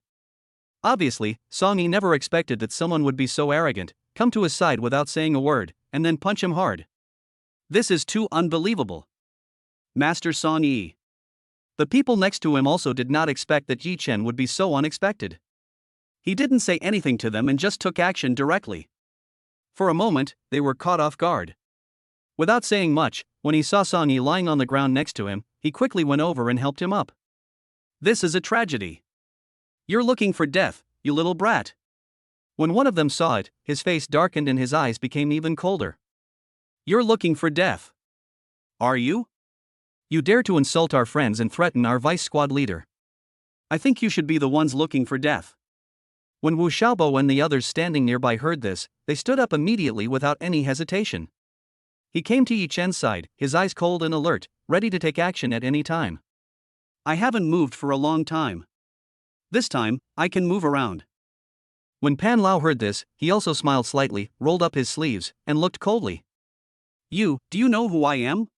Obviously, Song Yi never expected that someone would be so arrogant, come to his side without saying a word, and then punch him hard. This is too unbelievable. Master Song Yi. The people next to him also did not expect that Yichin would be so unexpected. He didn't say anything to them and just took action directly. For a moment, they were caught off guard. Without saying much, when he saw Song Yi lying on the ground next to him, he quickly went over and helped him up. This is a tragedy. You're looking for death, you little brat. When one of them saw it, his face darkened and his eyes became even colder. You're looking for death. Are you? You dare to insult our friends and threaten our vice squad leader. I think you should be the ones looking for death. When Wu Xiaobo and the others standing nearby heard this, they stood up immediately without any hesitation. He came to Yichen's side, his eyes cold and alert, ready to take action at any time. I haven't moved for a long time. This time, I can move around. When Pan Lao heard this, he also smiled slightly, rolled up his sleeves, and looked coldly. Do you know who I am?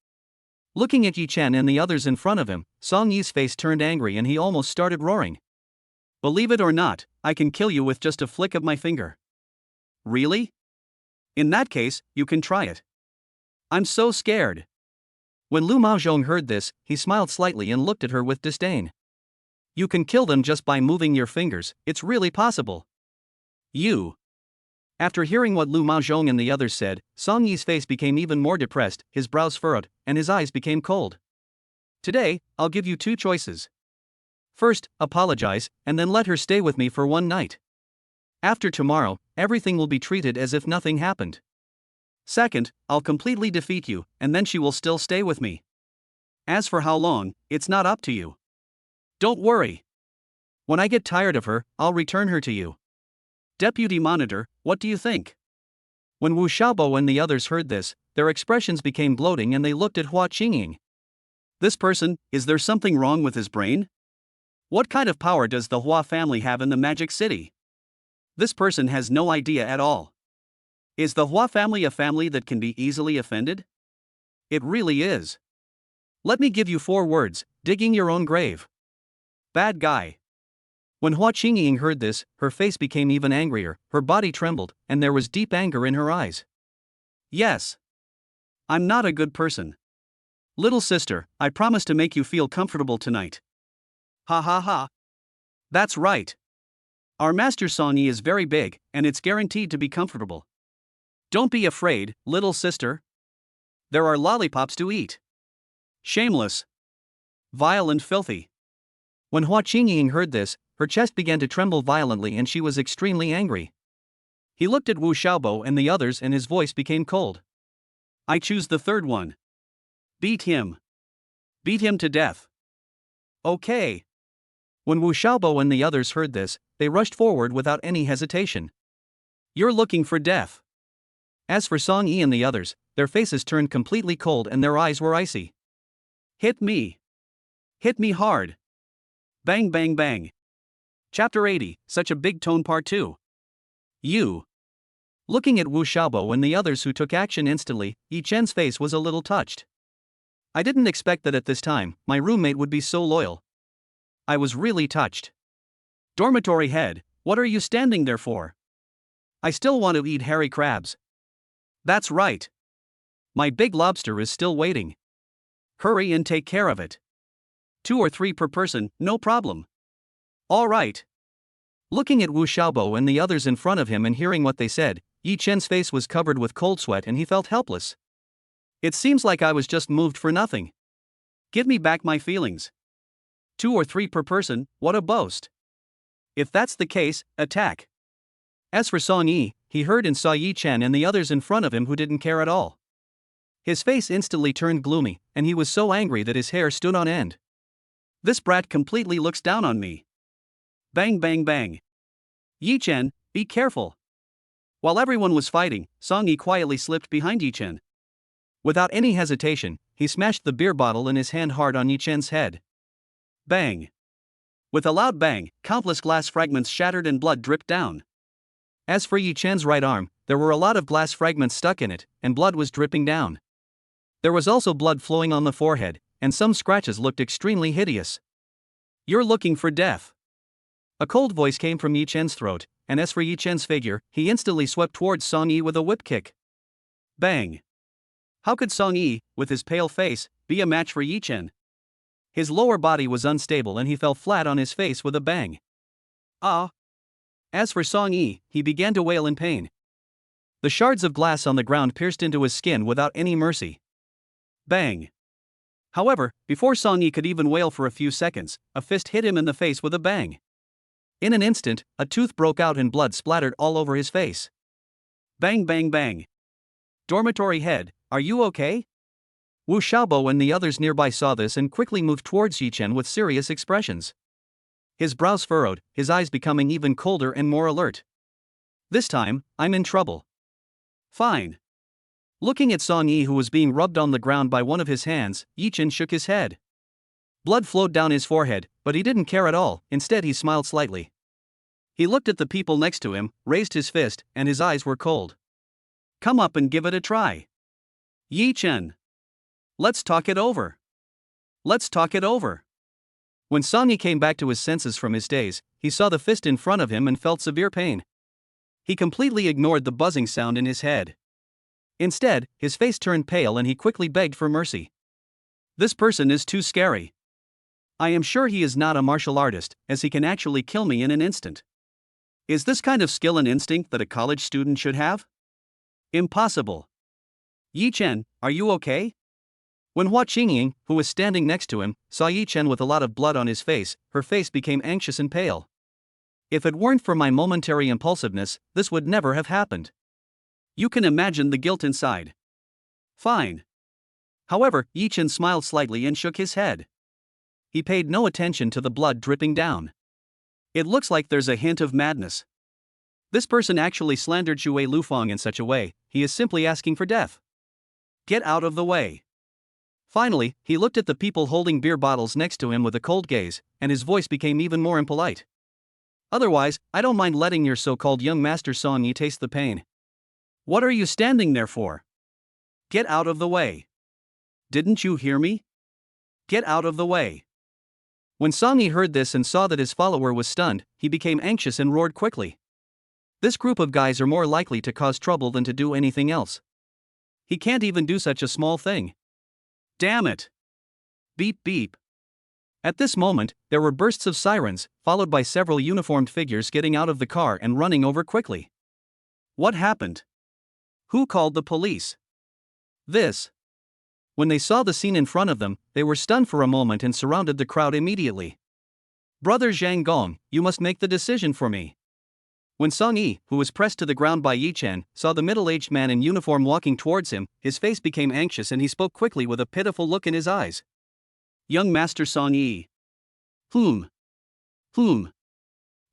Looking at Yichin and the others in front of him, Song Yi's face turned angry and he almost started roaring. Believe it or not, I can kill you with just a flick of my finger. Really? In that case, you can try it. I'm so scared. When Lu Maozhong heard this, he smiled slightly and looked at her with disdain. You can kill them just by moving your fingers, it's really possible. After hearing what Lu Maozhong and the others said, Song Yi's face became even more depressed, his brows furrowed, and his eyes became cold. Today, I'll give you two choices. First, apologize, and then let her stay with me for one night. After tomorrow, everything will be treated as if nothing happened. Second, I'll completely defeat you, and then she will still stay with me. As for how long, it's not up to you. Don't worry. When I get tired of her, I'll return her to you. Deputy Monitor, what do you think? When Wu Xiaobo and the others heard this, their expressions became gloating and they looked at Hua Qingying. This person, is there something wrong with his brain? What kind of power does the Hua family have in the Magic City? This person has no idea at all. Is the Hua family a family that can be easily offended? It really is. Let me give you 4 words, digging your own grave. Bad guy. When Hua Qingying heard this, her face became even angrier, her body trembled, and there was deep anger in her eyes. Yes. I'm not a good person. Little sister, I promise to make you feel comfortable tonight. Ha ha ha. That's right. Our master Song Yi is very big, and it's guaranteed to be comfortable. Don't be afraid, little sister. There are lollipops to eat. Shameless. Vile and filthy. When Hua Qingying heard this, her chest began to tremble violently and she was extremely angry. He looked at Wu Xiaobo and the others and his voice became cold. I choose the third one. Beat him. Beat him to death. Okay. When Wu Xiaobo and the others heard this, they rushed forward without any hesitation. You're looking for death. As for Song Yi and the others, their faces turned completely cold and their eyes were icy. Hit me. Hit me hard. Bang bang bang. Chapter 80, Such a Big Tone Part 2. You. Looking at Wu Xiaobo and the others who took action instantly, Yichin's face was a little touched. I didn't expect that at this time, my roommate would be so loyal. I was really touched. Dormitory head, what are you standing there for? I still want to eat hairy crabs. That's right. My big lobster is still waiting. Hurry and take care of it. 2 or 3 per person, no problem. All right. Looking at Wu Xiaobo and the others in front of him and hearing what they said, Yichin's face was covered with cold sweat and he felt helpless. It seems like I was just moved for nothing. Give me back my feelings. 2 or 3 per person, what a boast. If that's the case, attack. As for Song Yi, he heard and saw Yichin and the others in front of him who didn't care at all. His face instantly turned gloomy, and he was so angry that his hair stood on end. This brat completely looks down on me. Bang bang bang. Yichin, be careful. While everyone was fighting, Song Yi quietly slipped behind Yichin. Without any hesitation, he smashed the beer bottle in his hand hard on Yichin's head. Bang. With a loud bang, countless glass fragments shattered and blood dripped down. As for Yichin's right arm, there were a lot of glass fragments stuck in it, and blood was dripping down. There was also blood flowing on the forehead, and some scratches looked extremely hideous. You're looking for death. A cold voice came from Yichin's throat, and as for Yichin's figure, he instantly swept towards Song Yi with a whip kick. Bang! How could Song Yi, with his pale face, be a match for Yichin? His lower body was unstable and he fell flat on his face with a bang. Ah! As for Song Yi, he began to wail in pain. The shards of glass on the ground pierced into his skin without any mercy. Bang! However, before Song Yi could even wail for a few seconds, a fist hit him in the face with a bang. In an instant, a tooth broke out and blood splattered all over his face. Bang bang bang. Dormitory head, are you okay? Wu Xiaobo and the others nearby saw this and quickly moved towards Yichin with serious expressions. His brows furrowed, his eyes becoming even colder and more alert. This time, I'm in trouble. Fine. Looking at Song Yi who was being rubbed on the ground by one of his hands, Yichin shook his head. Blood flowed down his forehead, but he didn't care at all, instead he smiled slightly. He looked at the people next to him, raised his fist, and his eyes were cold. Come up and give it a try. Yichin. Let's talk it over. Let's talk it over. When Song Yi came back to his senses from his daze, he saw the fist in front of him and felt severe pain. He completely ignored the buzzing sound in his head. Instead, his face turned pale and he quickly begged for mercy. This person is too scary. I am sure he is not a martial artist, as he can actually kill me in an instant. Is this kind of skill and instinct that a college student should have? Impossible. Yichin, are you okay? When Hua Qingying, who was standing next to him, saw Yichin with a lot of blood on his face, her face became anxious and pale. If it weren't for my momentary impulsiveness, this would never have happened. You can imagine the guilt inside. Fine. However, Yichin smiled slightly and shook his head. He paid no attention to the blood dripping down. It looks like there's a hint of madness. This person actually slandered Shuer Lufang in such a way, he is simply asking for death. Get out of the way. Finally, he looked at the people holding beer bottles next to him with a cold gaze, and his voice became even more impolite. Otherwise, I don't mind letting your so-called young master Song Yi taste the pain. What are you standing there for? Get out of the way. Didn't you hear me? Get out of the way. When Song Yi heard this and saw that his follower was stunned, he became anxious and roared quickly. This group of guys are more likely to cause trouble than to do anything else. He can't even do such a small thing. Damn it! Beep beep. At this moment, there were bursts of sirens, followed by several uniformed figures getting out of the car and running over quickly. What happened? Who called the police? This. When they saw the scene in front of them, they were stunned for a moment and surrounded the crowd immediately. Brother Zhang Gong, you must make the decision for me. When Song Yi, who was pressed to the ground by Yichin, saw the middle-aged man in uniform walking towards him, his face became anxious and he spoke quickly with a pitiful look in his eyes. Young Master Song Yi.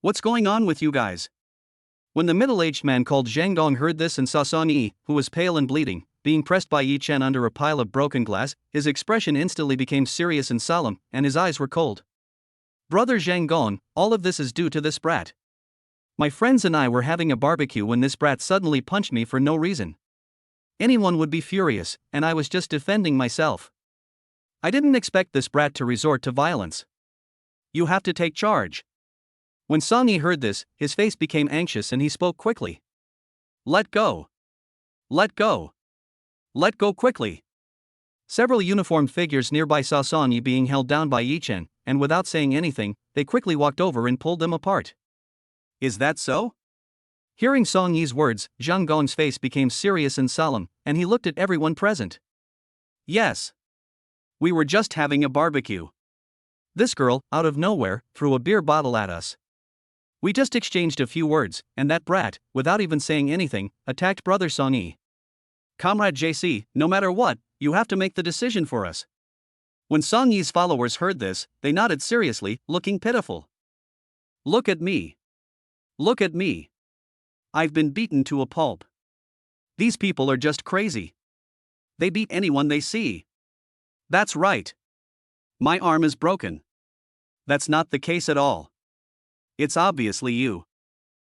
What's going on with you guys? When the middle-aged man called Zhang Gong heard this and saw Song Yi, who was pale and bleeding, being pressed by Yichin under a pile of broken glass, his expression instantly became serious and solemn, and his eyes were cold. Brother Zhang Gong, all of this is due to this brat. My friends and I were having a barbecue when this brat suddenly punched me for no reason. Anyone would be furious, and I was just defending myself. I didn't expect this brat to resort to violence. You have to take charge. When Song Yi heard this, his face became anxious and he spoke quickly. Let go. Let go. Let go quickly. Several uniformed figures nearby saw Song Yi being held down by Yichin, and without saying anything, they quickly walked over and pulled them apart. Is that so? Hearing Song Yi's words, Zhang Gong's face became serious and solemn, and he looked at everyone present. Yes. We were just having a barbecue. This girl, out of nowhere, threw a beer bottle at us. We just exchanged a few words, and that brat, without even saying anything, attacked Brother Song Yi. Comrade JC, no matter what, you have to make the decision for us. When Song Yi's followers heard this, they nodded seriously, looking pitiful. Look at me. Look at me. I've been beaten to a pulp. These people are just crazy. They beat anyone they see. That's right. My arm is broken. That's not the case at all. It's obviously you.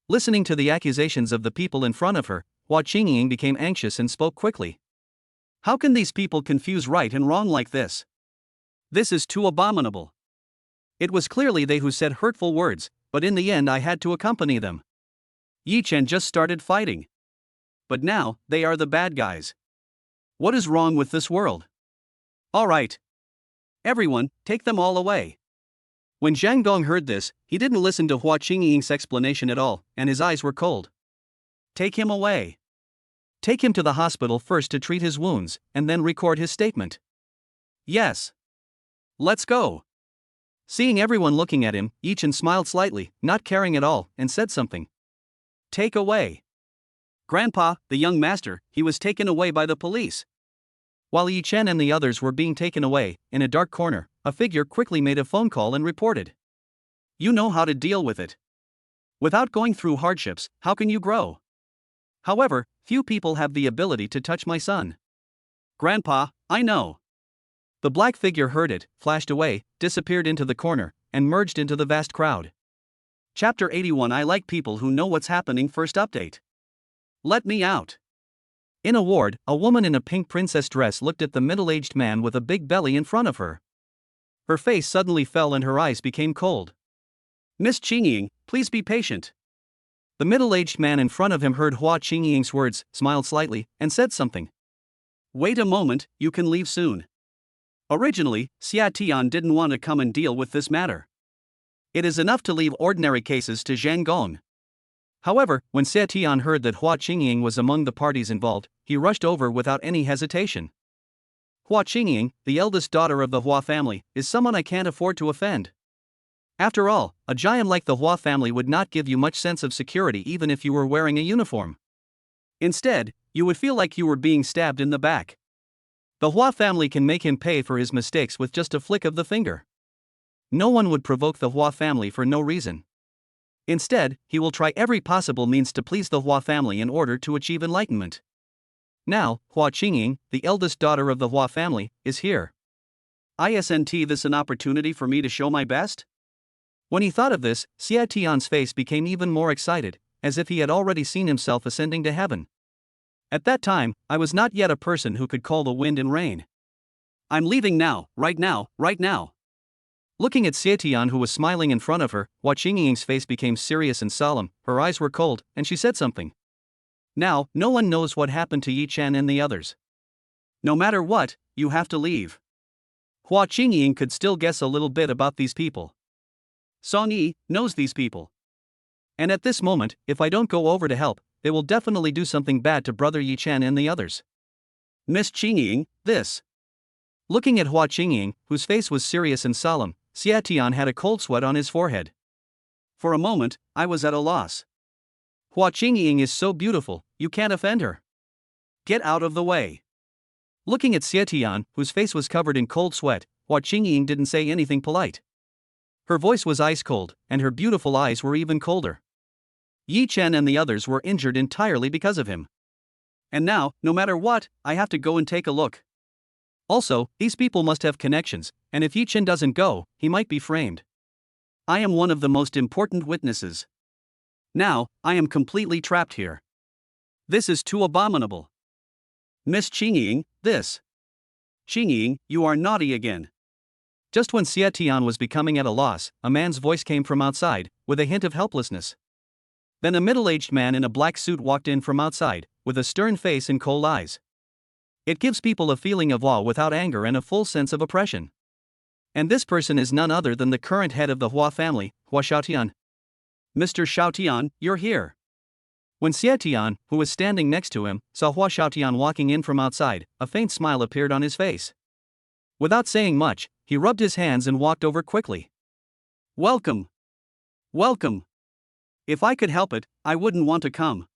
Listening to the accusations of the people in front of her, Hua Qingying became anxious and spoke quickly. How can these people confuse right and wrong like this? This is too abominable. It was clearly they who said hurtful words, but in the end I had to accompany them. Yichin just started fighting. But now, they are the bad guys. What is wrong with this world? Alright. Everyone, take them all away. When Zhang Gong heard this, he didn't listen to Hua Qingying's explanation at all, and his eyes were cold. Take him away. Take him to the hospital first to treat his wounds, and then record his statement. Yes. Let's go. Seeing everyone looking at him, Yichin smiled slightly, not caring at all, and said something. Take away. Grandpa, the young master, he was taken away by the police. While Yichin and the others were being taken away, in a dark corner, a figure quickly made a phone call and reported. You know how to deal with it. Without going through hardships, how can you grow? However, few people have the ability to touch my son. Grandpa, I know. The black figure heard it, flashed away, disappeared into the corner, and merged into the vast crowd. Chapter 81. I like people who know what's happening. First update. Let me out. In a ward, a woman in a pink princess dress looked at the middle-aged man with a big belly in front of her. Her face suddenly fell and her eyes became cold. Miss Qingying, please be patient. The middle-aged man in front of him heard Hua Qingying's words, smiled slightly, and said something. Wait a moment, you can leave soon. Originally, Xia Tian didn't want to come and deal with this matter. It is enough to leave ordinary cases to Zhang Gong. However, when Xie Tian heard that Hua Qingying was among the parties involved, he rushed over without any hesitation. Hua Qingying, the eldest daughter of the Hua family, is someone I can't afford to offend. After all, a giant like the Hua family would not give you much sense of security even if you were wearing a uniform. Instead, you would feel like you were being stabbed in the back. The Hua family can make him pay for his mistakes with just a flick of the finger. No one would provoke the Hua family for no reason. Instead, he will try every possible means to please the Hua family in order to achieve enlightenment. Now, Hua Qingying, the eldest daughter of the Hua family, is here. Isn't this an opportunity for me to show my best? When he thought of this, Xie Tian's face became even more excited, as if he had already seen himself ascending to heaven. At that time, I was not yet a person who could call the wind and rain. I'm leaving now, right now, right now. Looking at Xie Tian, who was smiling in front of her, Hua Qingying's face became serious and solemn, her eyes were cold, and she said something. Now, no one knows what happened to Yichin and the others. No matter what, you have to leave. Hua Qingying could still guess a little bit about these people. Song Yi knows these people. And at this moment, if I don't go over to help, they will definitely do something bad to brother Yichin and the others. Miss Qingying, this. Looking at Hua Qingying, whose face was serious and solemn, Xie Tian had a cold sweat on his forehead. For a moment, I was at a loss. Hua Qingying is so beautiful, you can't offend her. Get out of the way. Looking at Xie Tian, whose face was covered in cold sweat, Hua Qingying didn't say anything polite. Her voice was ice cold, and her beautiful eyes were even colder. Yichin and the others were injured entirely because of him. And now, no matter what, I have to go and take a look. Also, these people must have connections, and if Yichin doesn't go, he might be framed. I am one of the most important witnesses. Now, I am completely trapped here. This is too abominable. Miss Qingying, this. Qingying, you are naughty again. Just when Xie Tian was becoming at a loss, a man's voice came from outside, with a hint of helplessness. Then a middle-aged man in a black suit walked in from outside, with a stern face and cold eyes. It gives people a feeling of awe without anger and a full sense of oppression. And this person is none other than the current head of the Hua family, Hua Xiaotian. Mr. Xiaotian, you're here. When Xie Tian, who was standing next to him, saw Hua Xiaotian walking in from outside, a faint smile appeared on his face. Without saying much, he rubbed his hands and walked over quickly. Welcome. Welcome. If I could help it, I wouldn't want to come.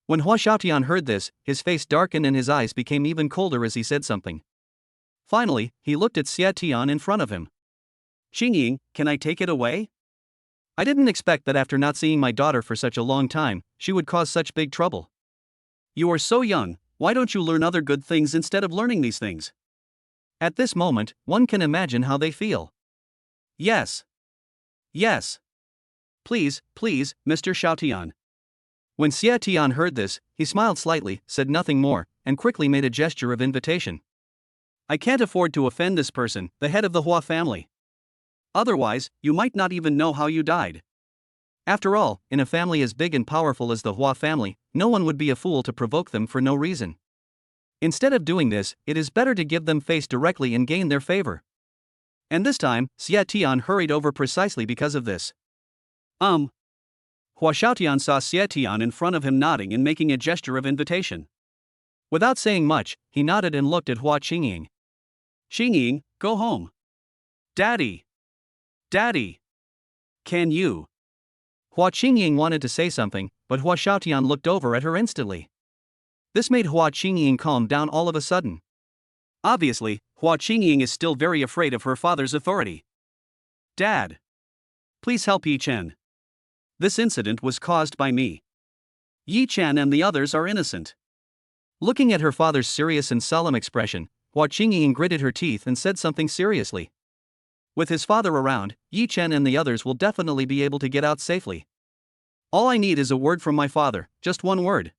When Hua Xiaotian heard this, his face darkened and his eyes became even colder as he said something. Finally, he looked at Xie Tian in front of him. Qingying, can I take it away? I didn't expect that after not seeing my daughter for such a long time, she would cause such big trouble. You are so young, why don't you learn other good things instead of learning these things? At this moment, one can imagine how they feel. Yes. Yes. Please, please, Mr. Xiaotian. When Xie Tian heard this, he smiled slightly, said nothing more, and quickly made a gesture of invitation. I can't afford to offend this person, the head of the Hua family. Otherwise, you might not even know how you died. After all, in a family as big and powerful as the Hua family, no one would be a fool to provoke them for no reason. Instead of doing this, it is better to give them face directly and gain their favor. And this time, Xie Tian hurried over precisely because of this. Hua Xiaotian saw Xie Tian in front of him nodding and making a gesture of invitation. Without saying much, he nodded and looked at Hua Qingying. Qingying, go home. Daddy. Daddy. Can you? Hua Qingying wanted to say something, but Hua Xiaotian looked over at her instantly. This made Hua Qingying calm down all of a sudden. Obviously, Hua Qingying is still very afraid of her father's authority. Dad. Please help Yichin. This incident was caused by me. Yichin and the others are innocent. Looking at her father's serious and solemn expression, Hua Qingying gritted her teeth and said something seriously. With his father around, Yichin and the others will definitely be able to get out safely. All I need is a word from my father, just one word.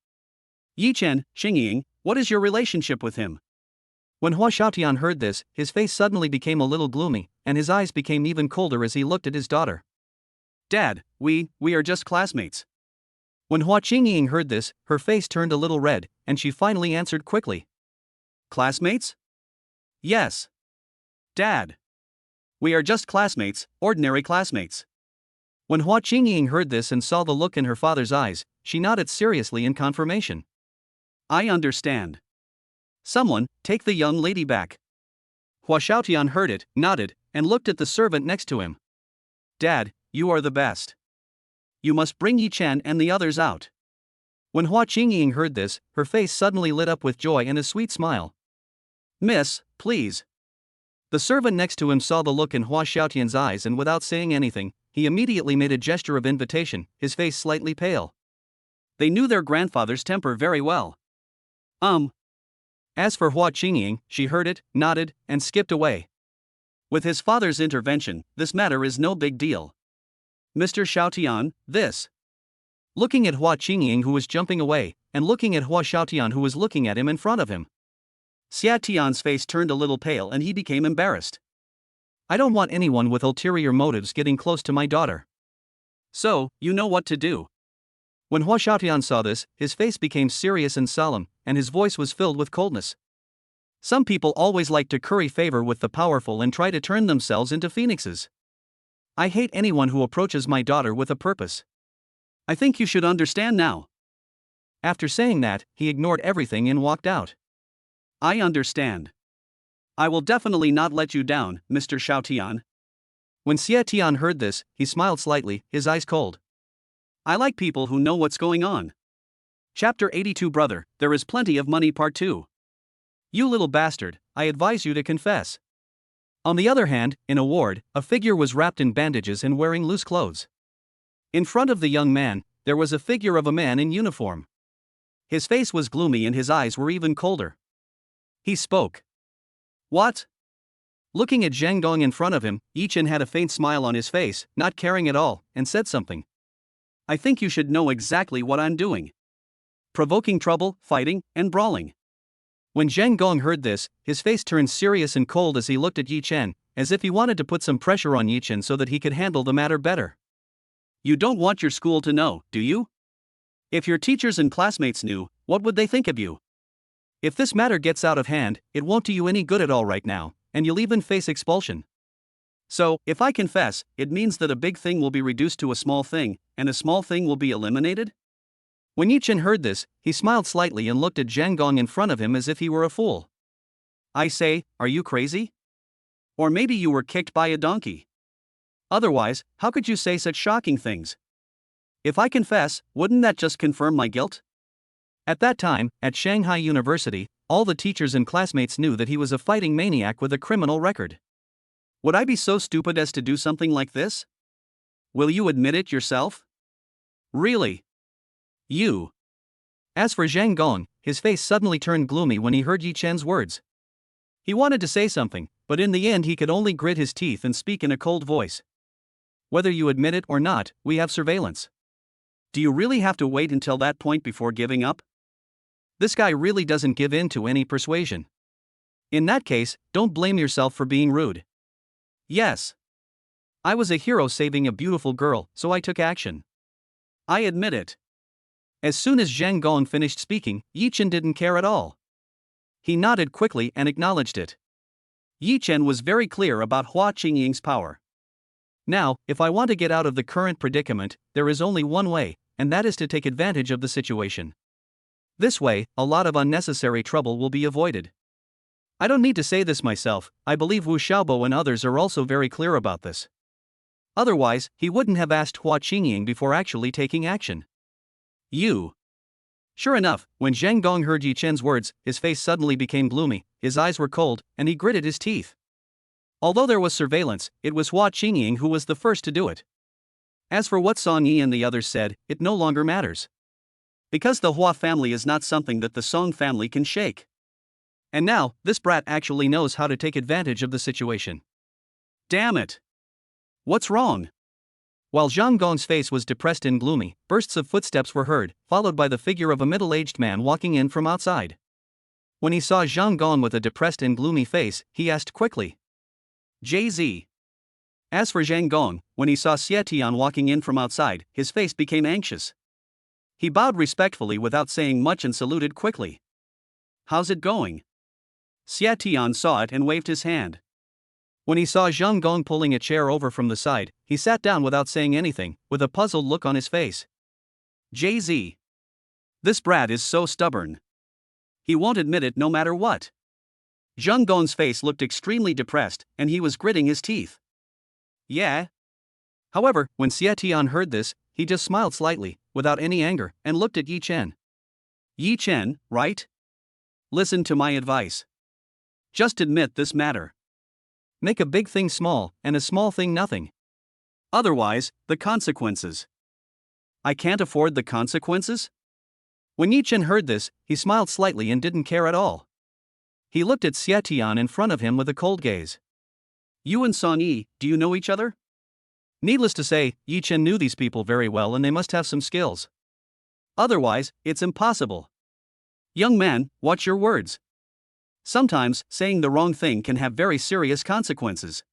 Yichin, Qingying, what is your relationship with him? When Hua Xiaotian heard this, his face suddenly became a little gloomy, and his eyes became even colder as he looked at his daughter. Dad, we are just classmates. When Hua Qingying heard this, her face turned a little red, and she finally answered quickly. Classmates? Yes. Dad. We are just classmates, ordinary classmates. When Hua Qingying heard this and saw the look in her father's eyes, she nodded seriously in confirmation. I understand. Someone, take the young lady back. Hua Xiaotian heard it, nodded, and looked at the servant next to him. Dad, you are the best. You must bring Yichin and the others out. When Hua Qingying heard this, her face suddenly lit up with joy and a sweet smile. Miss, please. The servant next to him saw the look in Hua Xiaotian's eyes and without saying anything, he immediately made a gesture of invitation, his face slightly pale. They knew their grandfather's temper very well. As for Hua Qingying, she heard it, nodded, and skipped away. With his father's intervention, this matter is no big deal. Mr. Xiaotian, this. Looking at Hua Qingying who was jumping away, and looking at Hua Xiaotian who was looking at him in front of him. Xia Tian's face turned a little pale and he became embarrassed. I don't want anyone with ulterior motives getting close to my daughter. So, you know what to do. When Hua Xiaotian saw this, his face became serious and solemn, and his voice was filled with coldness. Some people always like to curry favor with the powerful and try to turn themselves into phoenixes. I hate anyone who approaches my daughter with a purpose. I think you should understand now. After saying that, he ignored everything and walked out. I understand. I will definitely not let you down, Mr. Xiaotian. When Xia Tian heard this, he smiled slightly, his eyes cold. I like people who know what's going on. Chapter 82 Brother, There is Plenty of Money Part 2. You little bastard, I advise you to confess. On the other hand, in a ward, a figure was wrapped in bandages and wearing loose clothes. In front of the young man, there was a figure of a man in uniform. His face was gloomy and his eyes were even colder. He spoke. What? Looking at Zhang Gong in front of him, Yichin had a faint smile on his face, not caring at all, and said something. I think you should know exactly what I'm doing. Provoking trouble, fighting, and brawling. When Zhang Gong heard this, his face turned serious and cold as he looked at Yichin, as if he wanted to put some pressure on Yichin so that he could handle the matter better. You don't want your school to know, do you? If your teachers and classmates knew, what would they think of you? If this matter gets out of hand, it won't do you any good at all right now, and you'll even face expulsion. So, if I confess, it means that a big thing will be reduced to a small thing, and a small thing will be eliminated? When Yichin heard this, he smiled slightly and looked at Zhang Gong in front of him as if he were a fool. I say, are you crazy? Or maybe you were kicked by a donkey. Otherwise, how could you say such shocking things? If I confess, wouldn't that just confirm my guilt? At that time, at Shanghai University, all the teachers and classmates knew that he was a fighting maniac with a criminal record. Would I be so stupid as to do something like this? Will you admit it yourself? Really? You. As for Zhang Gong, his face suddenly turned gloomy when he heard Yichin's words. He wanted to say something, but in the end he could only grit his teeth and speak in a cold voice. Whether you admit it or not, we have surveillance. Do you really have to wait until that point before giving up? This guy really doesn't give in to any persuasion. In that case, don't blame yourself for being rude. Yes. I was a hero saving a beautiful girl, so I took action. I admit it. As soon as Zhang Gong finished speaking, Yichin didn't care at all. He nodded quickly and acknowledged it. Yichin was very clear about Hua Qingying's power. Now, if I want to get out of the current predicament, there is only one way, and that is to take advantage of the situation. This way, a lot of unnecessary trouble will be avoided. I don't need to say this myself, I believe Wu Xiaobo and others are also very clear about this. Otherwise, he wouldn't have asked Hua Qingying before actually taking action. You. Sure enough, when Zhang Gong heard Yichin's words, his face suddenly became gloomy, his eyes were cold, and he gritted his teeth. Although there was surveillance, it was Hua Qingying who was the first to do it. As for what Song Yi and the others said, it no longer matters. Because the Hua family is not something that the Song family can shake. And now, this brat actually knows how to take advantage of the situation. Damn it! What's wrong? While Zhang Gong's face was depressed and gloomy, bursts of footsteps were heard, followed by the figure of a middle-aged man walking in from outside. When he saw Zhang Gong with a depressed and gloomy face, he asked quickly. JZ. As for Zhang Gong, when he saw Xie Tian walking in from outside, his face became anxious. He bowed respectfully without saying much and saluted quickly. How's it going? Xie Tian saw it and waved his hand. When he saw Zhang Gong pulling a chair over from the side, he sat down without saying anything, with a puzzled look on his face. Jay-Z. This brat is so stubborn. He won't admit it no matter what. Zhang Gong's face looked extremely depressed, and he was gritting his teeth. Yeah. However, when Xie Tian heard this, he just smiled slightly, without any anger, and looked at Yichin. Yichin, right? Listen to my advice. Just admit this matter. Make a big thing small, and a small thing nothing. Otherwise, the consequences. I can't afford the consequences? When Yichin heard this, he smiled slightly and didn't care at all. He looked at Xie Tian in front of him with a cold gaze. You and Song Yi, do you know each other? Needless to say, Yichin knew these people very well and they must have some skills. Otherwise, it's impossible. Young man, watch your words. Sometimes, saying the wrong thing can have very serious consequences.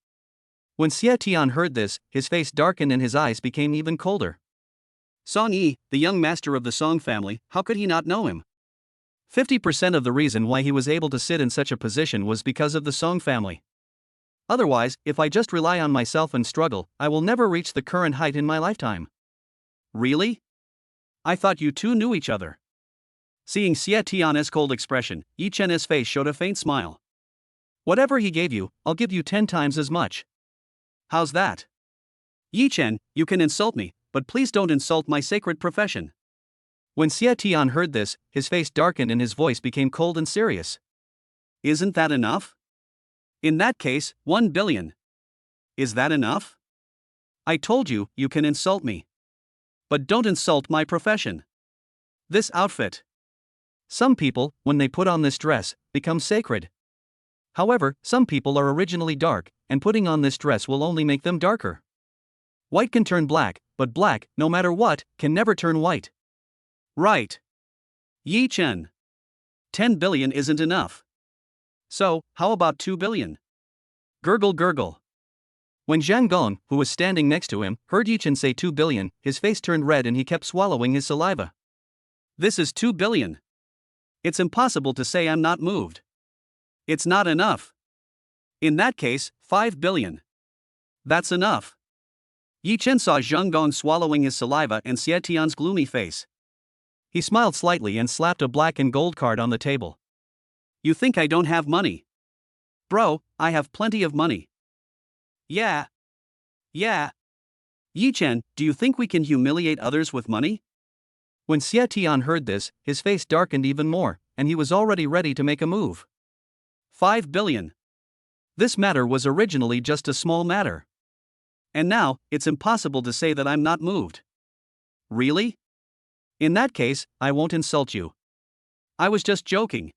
When Xie Tian heard this, his face darkened and his eyes became even colder. Song Yi, the young master of the Song family, how could he not know him? 50% of the reason why he was able to sit in such a position was because of the Song family. Otherwise, if I just rely on myself and struggle, I will never reach the current height in my lifetime. Really? I thought you two knew each other. Seeing Xie Tian's cold expression, Yichen's face showed a faint smile. Whatever he gave you, I'll give you 10 times as much. How's that? Yichin, you can insult me, but please don't insult my sacred profession. When Xie Tian heard this, his face darkened and his voice became cold and serious. Isn't that enough? In that case, 1 billion. Is that enough? I told you, you can insult me. But don't insult my profession. This outfit. Some people, when they put on this dress, become sacred. However, some people are originally dark, and putting on this dress will only make them darker. White can turn black, but black, no matter what, can never turn white. Right. Yichin. 10 billion isn't enough. So, how about 2 billion? Gurgle gurgle. When Zhang Gong, who was standing next to him, heard Yichin say 2 billion, his face turned red and he kept swallowing his saliva. This is 2 billion. It's impossible to say I'm not moved. It's not enough. In that case, 5 billion. That's enough. Yichin saw Zhang Gong swallowing his saliva and Xie Tian's gloomy face. He smiled slightly and slapped a black and gold card on the table. You think I don't have money? Bro, I have plenty of money. Yeah. Yichin, do you think we can humiliate others with money? When Xie Tian heard this, his face darkened even more, and he was already ready to make a move. 5 billion. This matter was originally just a small matter. And now, it's impossible to say that I'm not moved. Really? In that case, I won't insult you. I was just joking.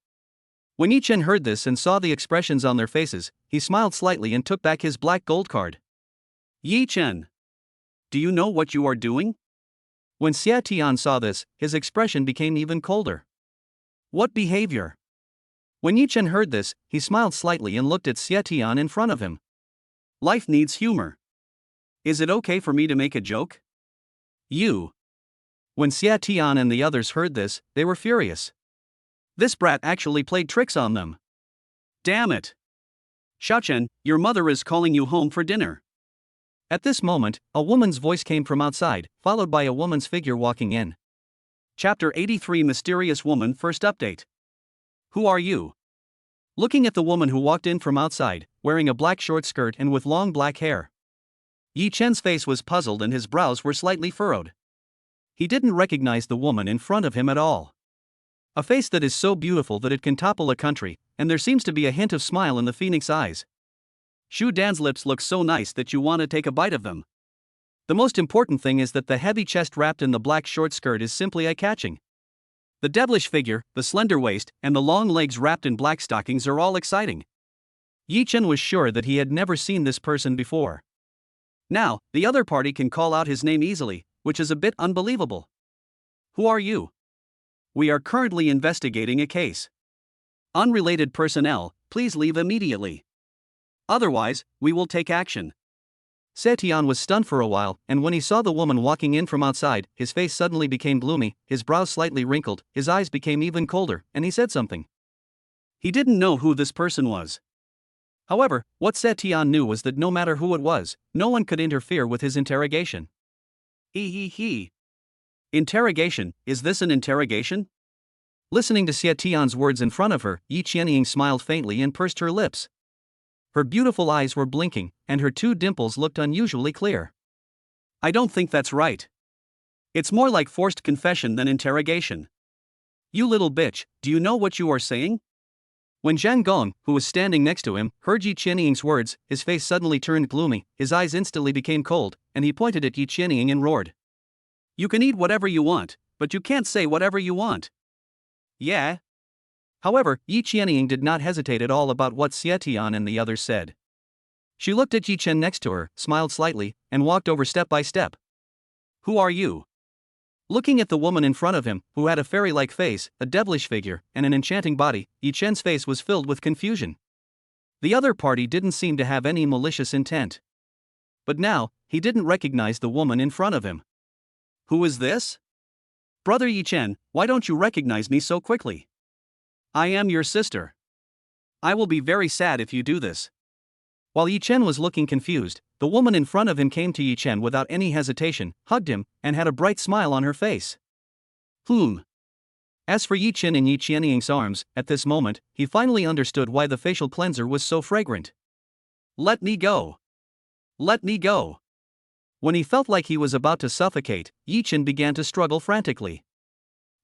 When Yichin heard this and saw the expressions on their faces, he smiled slightly and took back his black gold card. Yichin. Do you know what you are doing? When Xie Tian saw this, his expression became even colder. What behavior? When Yichin heard this, he smiled slightly and looked at Xie Tian in front of him. Life needs humor. Is it okay for me to make a joke? You. When Xie Tian and the others heard this, they were furious. This brat actually played tricks on them. Damn it. Xiaochen, your mother is calling you home for dinner. At this moment, a woman's voice came from outside, followed by a woman's figure walking in. Chapter 83 Mysterious Woman First Update. Who are you? Looking at the woman who walked in from outside, wearing a black short skirt and with long black hair. Yichen's face was puzzled and his brows were slightly furrowed. He didn't recognize the woman in front of him at all. A face that is so beautiful that it can topple a country, and there seems to be a hint of smile in the phoenix eyes. Shu Dan's lips look so nice that you want to take a bite of them. The most important thing is that the heavy chest wrapped in the black short skirt is simply eye-catching. The devilish figure, the slender waist, and the long legs wrapped in black stockings are all exciting. Yichin was sure that he had never seen this person before. Now, the other party can call out his name easily, which is a bit unbelievable. Who are you? We are currently investigating a case. Unrelated personnel, please leave immediately. Otherwise, we will take action. Xie Tian was stunned for a while, and when he saw the woman walking in from outside, his face suddenly became gloomy, his brows slightly wrinkled, his eyes became even colder, and he said something. He didn't know who this person was. However, what Tian knew was that no matter who it was, no one could interfere with his interrogation. He. Interrogation, is this an interrogation? Listening to Tian's words in front of her, Yichin smiled faintly and pursed her lips. Her beautiful eyes were blinking, and her two dimples looked unusually clear. I don't think that's right. It's more like forced confession than interrogation. You little bitch, do you know what you are saying? When Zhang Gong, who was standing next to him, heard Yichin words, his face suddenly turned gloomy, his eyes instantly became cold, and he pointed at Yichin and roared. You can eat whatever you want, but you can't say whatever you want. Yeah? However, Yichin did not hesitate at all about what Tian and the others said. She looked at Yichin next to her, smiled slightly, and walked over step by step. Who are you? Looking at the woman in front of him, who had a fairy-like face, a devilish figure, and an enchanting body, Yichin's face was filled with confusion. The other party didn't seem to have any malicious intent. But now, he didn't recognize the woman in front of him. Who is this? Brother Yichin, why don't you recognize me so quickly? I am your sister. I will be very sad if you do this. While Yichin was looking confused, the woman in front of him came to Yichin without any hesitation, hugged him, and had a bright smile on her face. As for Yichin in Yichin's arms, at this moment, he finally understood why the facial cleanser was so fragrant. Let me go. Let me go. When he felt like he was about to suffocate, Yichin began to struggle frantically.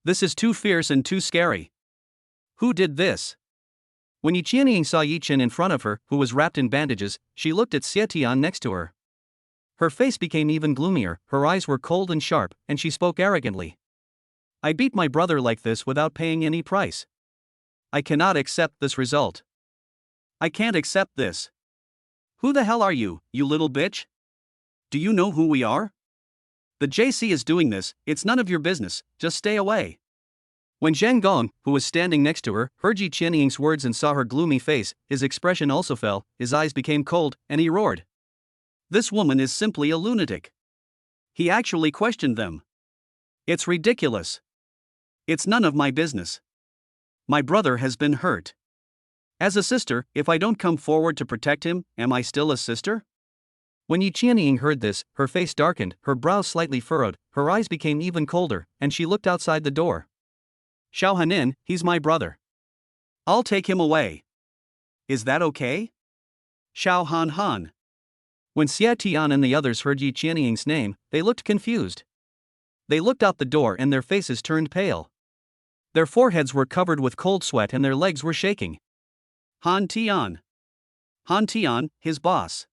This is too fierce and too scary. Who did this? When Yichin saw Yichin in front of her, who was wrapped in bandages, she looked at Tian next to her. Her face became even gloomier, her eyes were cold and sharp, and she spoke arrogantly. I beat my brother like this without paying any price. I cannot accept this result. I can't accept this. Who the hell are you, you little bitch? Do you know who we are? The JC is doing this, it's none of your business, just stay away. When Zhang Gong, who was standing next to her, heard Yichin's words and saw her gloomy face, his expression also fell, his eyes became cold, and he roared. This woman is simply a lunatic. He actually questioned them. It's ridiculous. It's none of my business. My brother has been hurt. As a sister, if I don't come forward to protect him, am I still a sister? When Yichin heard this, her face darkened, her brows slightly furrowed, her eyes became even colder, and she looked outside the door. Xiao Hanin, he's my brother. I'll take him away. Is that okay? Xiao Han Han. When Tian and the others heard Yichin's name, they looked confused. They looked out the door and their faces turned pale. Their foreheads were covered with cold sweat and their legs were shaking. Han Tian. Han Tian, his boss.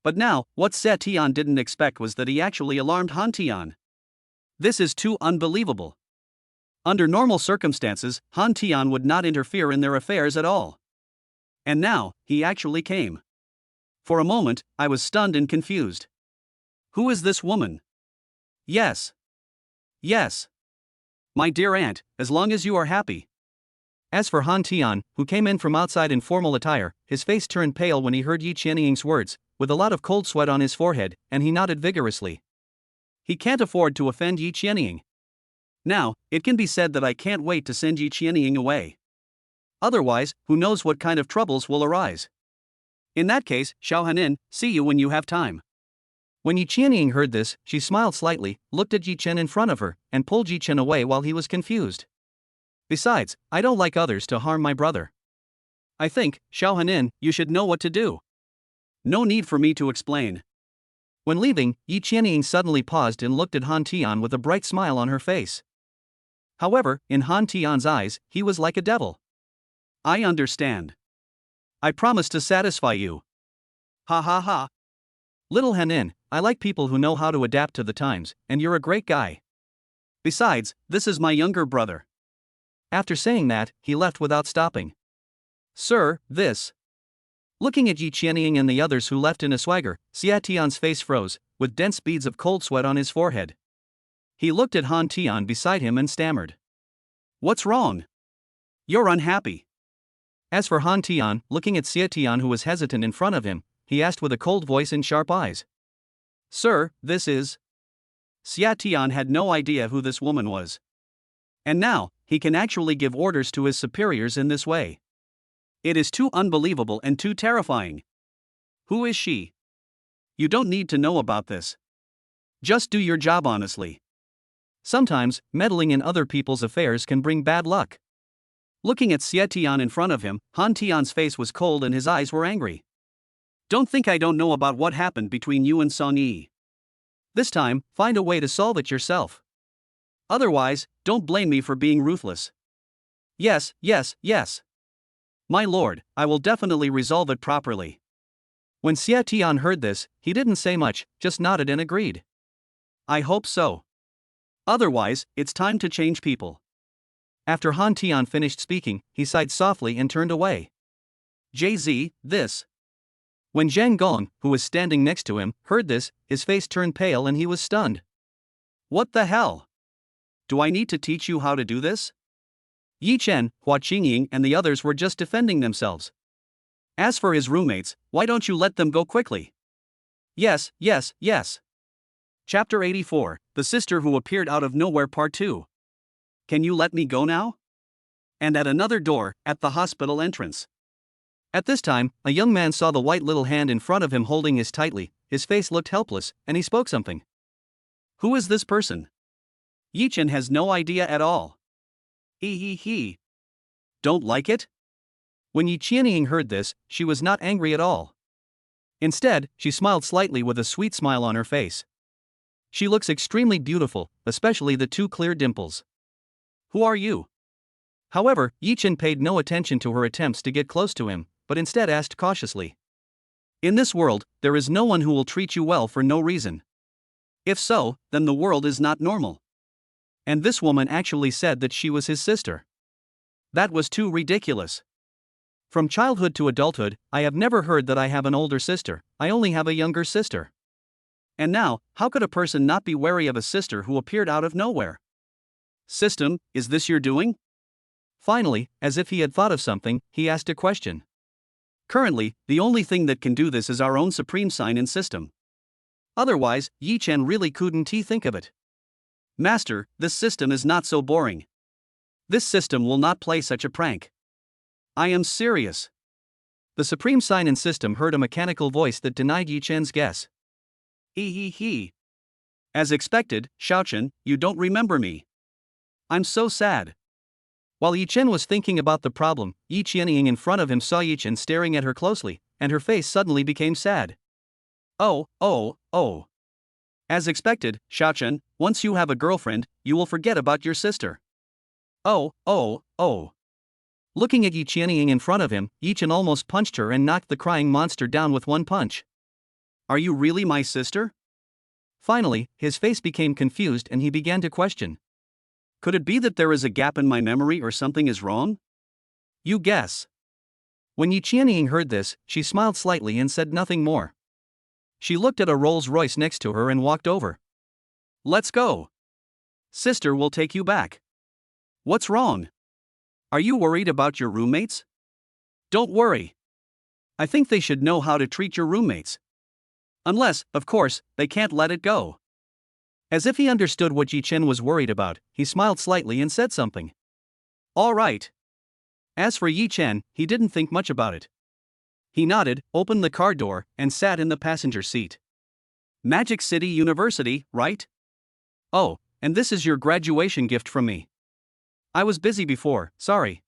But now, what Tian didn't expect was that he actually alarmed Han Tian. This is too unbelievable. Under normal circumstances, Han Tian would not interfere in their affairs at all. And now, he actually came. For a moment, I was stunned and confused. Who is this woman? Yes. Yes. My dear aunt, as long as you are happy. As for Han Tian, who came in from outside in formal attire, his face turned pale when he heard Yichin's words, with a lot of cold sweat on his forehead, and he nodded vigorously. He can't afford to offend Yichin. Now, it can be said that I can't wait to send Yichin away. Otherwise, who knows what kind of troubles will arise. In that case, Xiao Hanin, see you when you have time. When Yichin heard this, she smiled slightly, looked at Yichin in front of her, and pulled Yichin away while he was confused. Besides, I don't like others to harm my brother. I think, Xiao Hanin, you should know what to do. No need for me to explain. When leaving, Yichin suddenly paused and looked at Han Tian with a bright smile on her face. However, in Han Tian's eyes, he was like a devil. I understand. I promise to satisfy you. Ha ha ha. Little Hanin, I like people who know how to adapt to the times, and you're a great guy. Besides, this is my younger brother. After saying that, he left without stopping. Sir, this. Looking at Yichin and the others who left in a swagger, Tian's face froze, with dense beads of cold sweat on his forehead. He looked at Han Tian beside him and stammered. What's wrong? You're unhappy. As for Han Tian, looking at Tian who was hesitant in front of him, he asked with a cold voice and sharp eyes. Sir, this is... Tian had no idea who this woman was. And now, he can actually give orders to his superiors in this way. It is too unbelievable and too terrifying. Who is she? You don't need to know about this. Just do your job honestly. Sometimes, meddling in other people's affairs can bring bad luck. Looking at Xie Tian in front of him, Han Tian's face was cold and his eyes were angry. Don't think I don't know about what happened between you and Song Yi. This time, find a way to solve it yourself. Otherwise, don't blame me for being ruthless. Yes, yes, yes. My lord, I will definitely resolve it properly. When Xie Tian heard this, he didn't say much, just nodded and agreed. I hope so. Otherwise, it's time to change people. After Han Tian finished speaking, he sighed softly and turned away. JZ, this. When Zhang Gong, who was standing next to him, heard this, his face turned pale and he was stunned. What the hell? Do I need to teach you how to do this? Yichin, Hua Qingying and the others were just defending themselves. As for his roommates, why don't you let them go quickly? Yes, yes, yes. Chapter 84, The Sister Who Appeared Out of Nowhere Part 2. Can you let me go now? And at another door, at the hospital entrance. At this time, a young man saw the white little hand in front of him holding his tightly, his face looked helpless, and he spoke something. Who is this person? Yichin has no idea at all. He. Don't like it? When Yichin heard this, she was not angry at all. Instead, she smiled slightly with a sweet smile on her face. She looks extremely beautiful, especially the two clear dimples. Who are you? However, Yichin paid no attention to her attempts to get close to him, but instead asked cautiously. In this world, there is no one who will treat you well for no reason. If so, then the world is not normal. And this woman actually said that she was his sister. That was too ridiculous. From childhood to adulthood, I have never heard that I have an older sister, I only have a younger sister. And now, how could a person not be wary of a sister who appeared out of nowhere? System, is this your doing? Finally, as if he had thought of something, he asked a question. Currently, the only thing that can do this is our own supreme sign and system. Otherwise, Yichin really couldn't think of it. Master, this system is not so boring. This system will not play such a prank. I am serious. The supreme sign and system heard a mechanical voice that denied Yichin's guess. He. As expected, Shaochen, you don't remember me. I'm so sad. While Yichin was thinking about the problem, Yichin in front of him saw Yichin staring at her closely, and her face suddenly became sad. Oh. As expected, Shaochen, once you have a girlfriend, you will forget about your sister. Oh. Looking at Yichin in front of him, Yichin almost punched her and knocked the crying monster down with one punch. Are you really my sister? Finally, his face became confused and he began to question. Could it be that there is a gap in my memory or something is wrong? You guess. When Yichin heard this, she smiled slightly and said nothing more. She looked at a Rolls-Royce next to her and walked over. Let's go. Sister will take you back. What's wrong? Are you worried about your roommates? Don't worry. I think they should know how to treat your roommates. Unless, of course, they can't let it go. As if he understood what Yichin was worried about, he smiled slightly and said something. All right. As for Yichin, he didn't think much about it. He nodded, opened the car door, and sat in the passenger seat. Magic City University, right? Oh, and this is your graduation gift from me. I was busy before, sorry.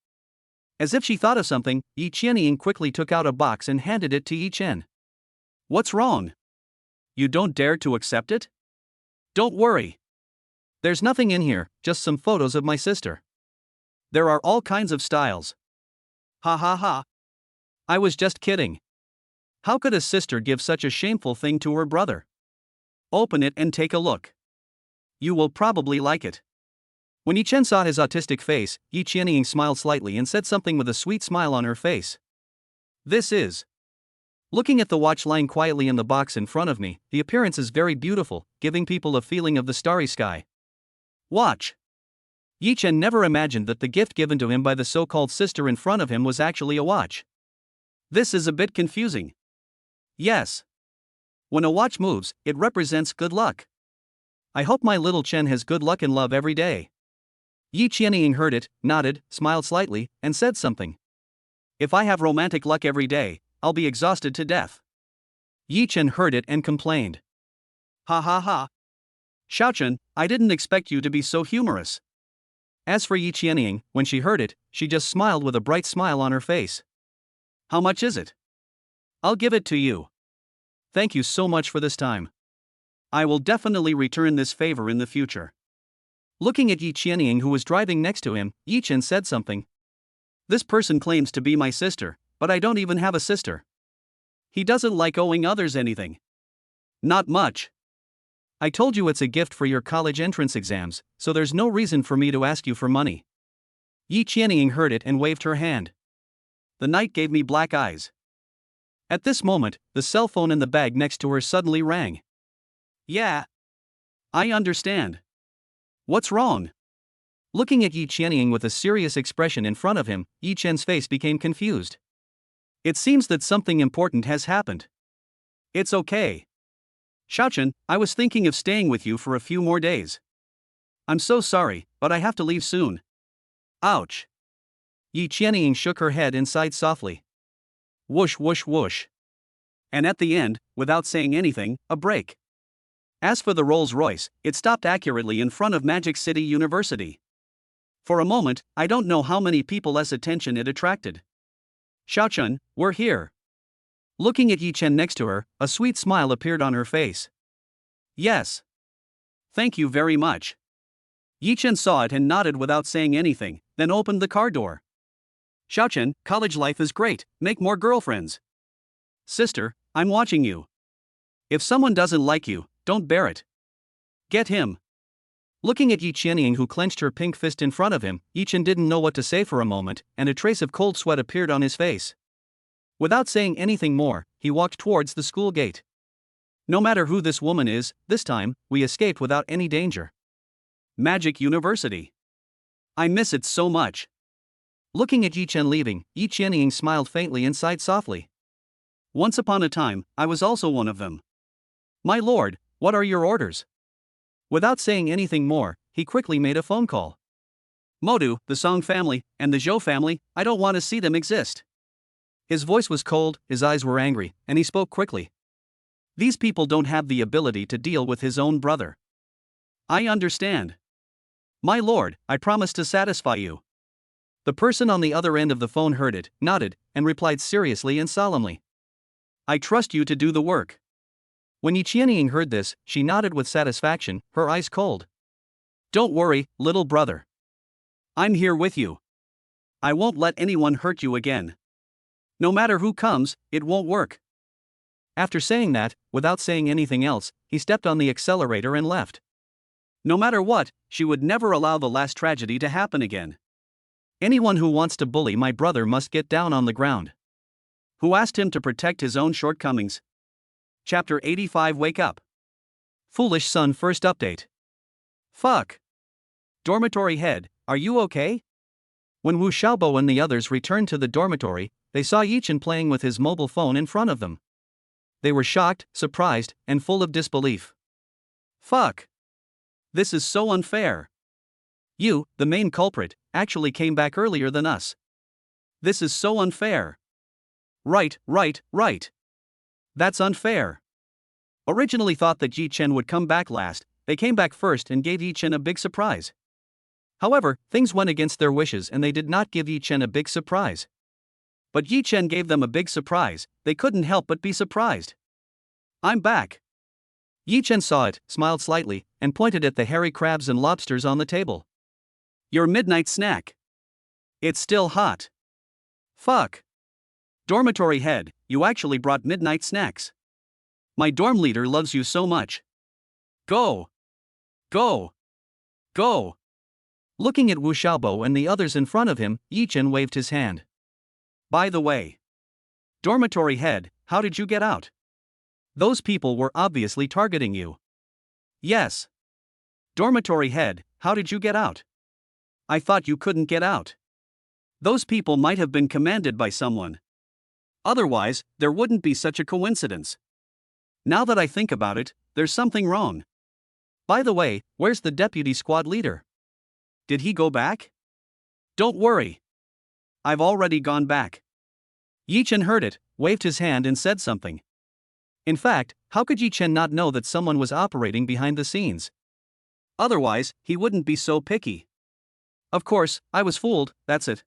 As if she thought of something, Yichin quickly took out a box and handed it to Yichin. What's wrong? You don't dare to accept it? Don't worry. There's nothing in here, just some photos of my sister. There are all kinds of styles. Ha. I was just kidding. How could a sister give such a shameful thing to her brother? Open it and take a look. You will probably like it. When Yichin saw his autistic face, Yichin smiled slightly and said something with a sweet smile on her face. This is. Looking at the watch lying quietly in the box in front of me, the appearance is very beautiful, giving people a feeling of the starry sky. Watch. Yichin never imagined that the gift given to him by the so-called sister in front of him was actually a watch. This is a bit confusing. Yes. When a watch moves, it represents good luck. I hope my little Chen has good luck and love every day. Yichin heard it, nodded, smiled slightly, and said something. If I have romantic luck every day, I'll be exhausted to death. Yichin heard it and complained. Ha ha ha. Xiaochen, I didn't expect you to be so humorous. As for Yichin, when she heard it, she just smiled with a bright smile on her face. How much is it? I'll give it to you. Thank you so much for this time. I will definitely return this favor in the future. Looking at Yichin, who was driving next to him, Yichin said something. This person claims to be my sister, but I don't even have a sister. He doesn't like owing others anything. Not much. I told you it's a gift for your college entrance exams, so there's no reason for me to ask you for money. Yichin heard it and waved her hand. The night gave me black eyes. At this moment, the cell phone in the bag next to her suddenly rang. Yeah. I understand. What's wrong? Looking at Yichin with a serious expression in front of him, Yichin's face became confused. It seems that something important has happened. It's okay. Xiaochen, I was thinking of staying with you for a few more days. I'm so sorry, but I have to leave soon. Ouch. Yichin shook her head and sighed softly. Whoosh whoosh whoosh. And at the end, without saying anything, a brake. As for the Rolls-Royce, it stopped accurately in front of Magic City University. For a moment, I don't know how many people's attention it attracted. Xiaochen, we're here. Looking at Yichin next to her, a sweet smile appeared on her face. Yes. Thank you very much. Yichin saw it and nodded without saying anything, then opened the car door. Xiaochen, college life is great, make more girlfriends. Sister, I'm watching you. If someone doesn't like you, don't bear it. Get him. Looking at Yichin, who clenched her pink fist in front of him, Yichin didn't know what to say for a moment, and a trace of cold sweat appeared on his face. Without saying anything more, he walked towards the school gate. No matter who this woman is, this time, we escaped without any danger. Magic University. I miss it so much. Looking at Yichin leaving, Yichin smiled faintly and sighed softly. Once upon a time, I was also one of them. My lord, what are your orders? Without saying anything more, he quickly made a phone call. Modu, the Song family, and the Zhou family, I don't want to see them exist. His voice was cold, his eyes were angry, and he spoke quickly. These people don't have the ability to deal with his own brother. I understand. My lord, I promise to satisfy you. The person on the other end of the phone heard it, nodded, and replied seriously and solemnly. I trust you to do the work. When Yichin heard this, she nodded with satisfaction, her eyes cold. Don't worry, little brother. I'm here with you. I won't let anyone hurt you again. No matter who comes, it won't work. After saying that, without saying anything else, he stepped on the accelerator and left. No matter what, she would never allow the last tragedy to happen again. Anyone who wants to bully my brother must get down on the ground. Who asked him to protect his own shortcomings? Chapter 85 Wake Up. Foolish son first update. Fuck. Dormitory head, are you okay? When Wu Xiaobo and the others returned to the dormitory, they saw Yichin playing with his mobile phone in front of them. They were shocked, surprised, and full of disbelief. Fuck. This is so unfair. You, the main culprit, actually came back earlier than us. This is so unfair. Right. That's unfair. Originally thought that Yichin would come back last, they came back first and gave Yichin a big surprise. However, things went against their wishes and they did not give Yichin a big surprise. But Yichin gave them a big surprise, they couldn't help but be surprised. I'm back. Yichin saw it, smiled slightly, and pointed at the hairy crabs and lobsters on the table. Your midnight snack. It's still hot. Fuck. Dormitory head, you actually brought midnight snacks. My dorm leader loves you so much. Go. Looking at Wu Xiaobo and the others in front of him, Yichin waved his hand. By the way. Dormitory head, how did you get out? Those people were obviously targeting you. Yes. Dormitory head, how did you get out? I thought you couldn't get out. Those people might have been commanded by someone. Otherwise, there wouldn't be such a coincidence. Now that I think about it, there's something wrong. By the way, where's the deputy squad leader? Did he go back? Don't worry. I've already gone back. Yichin heard it, waved his hand and said something. In fact, how could Yichin not know that someone was operating behind the scenes? Otherwise, he wouldn't be so picky. Of course, I was fooled, that's it.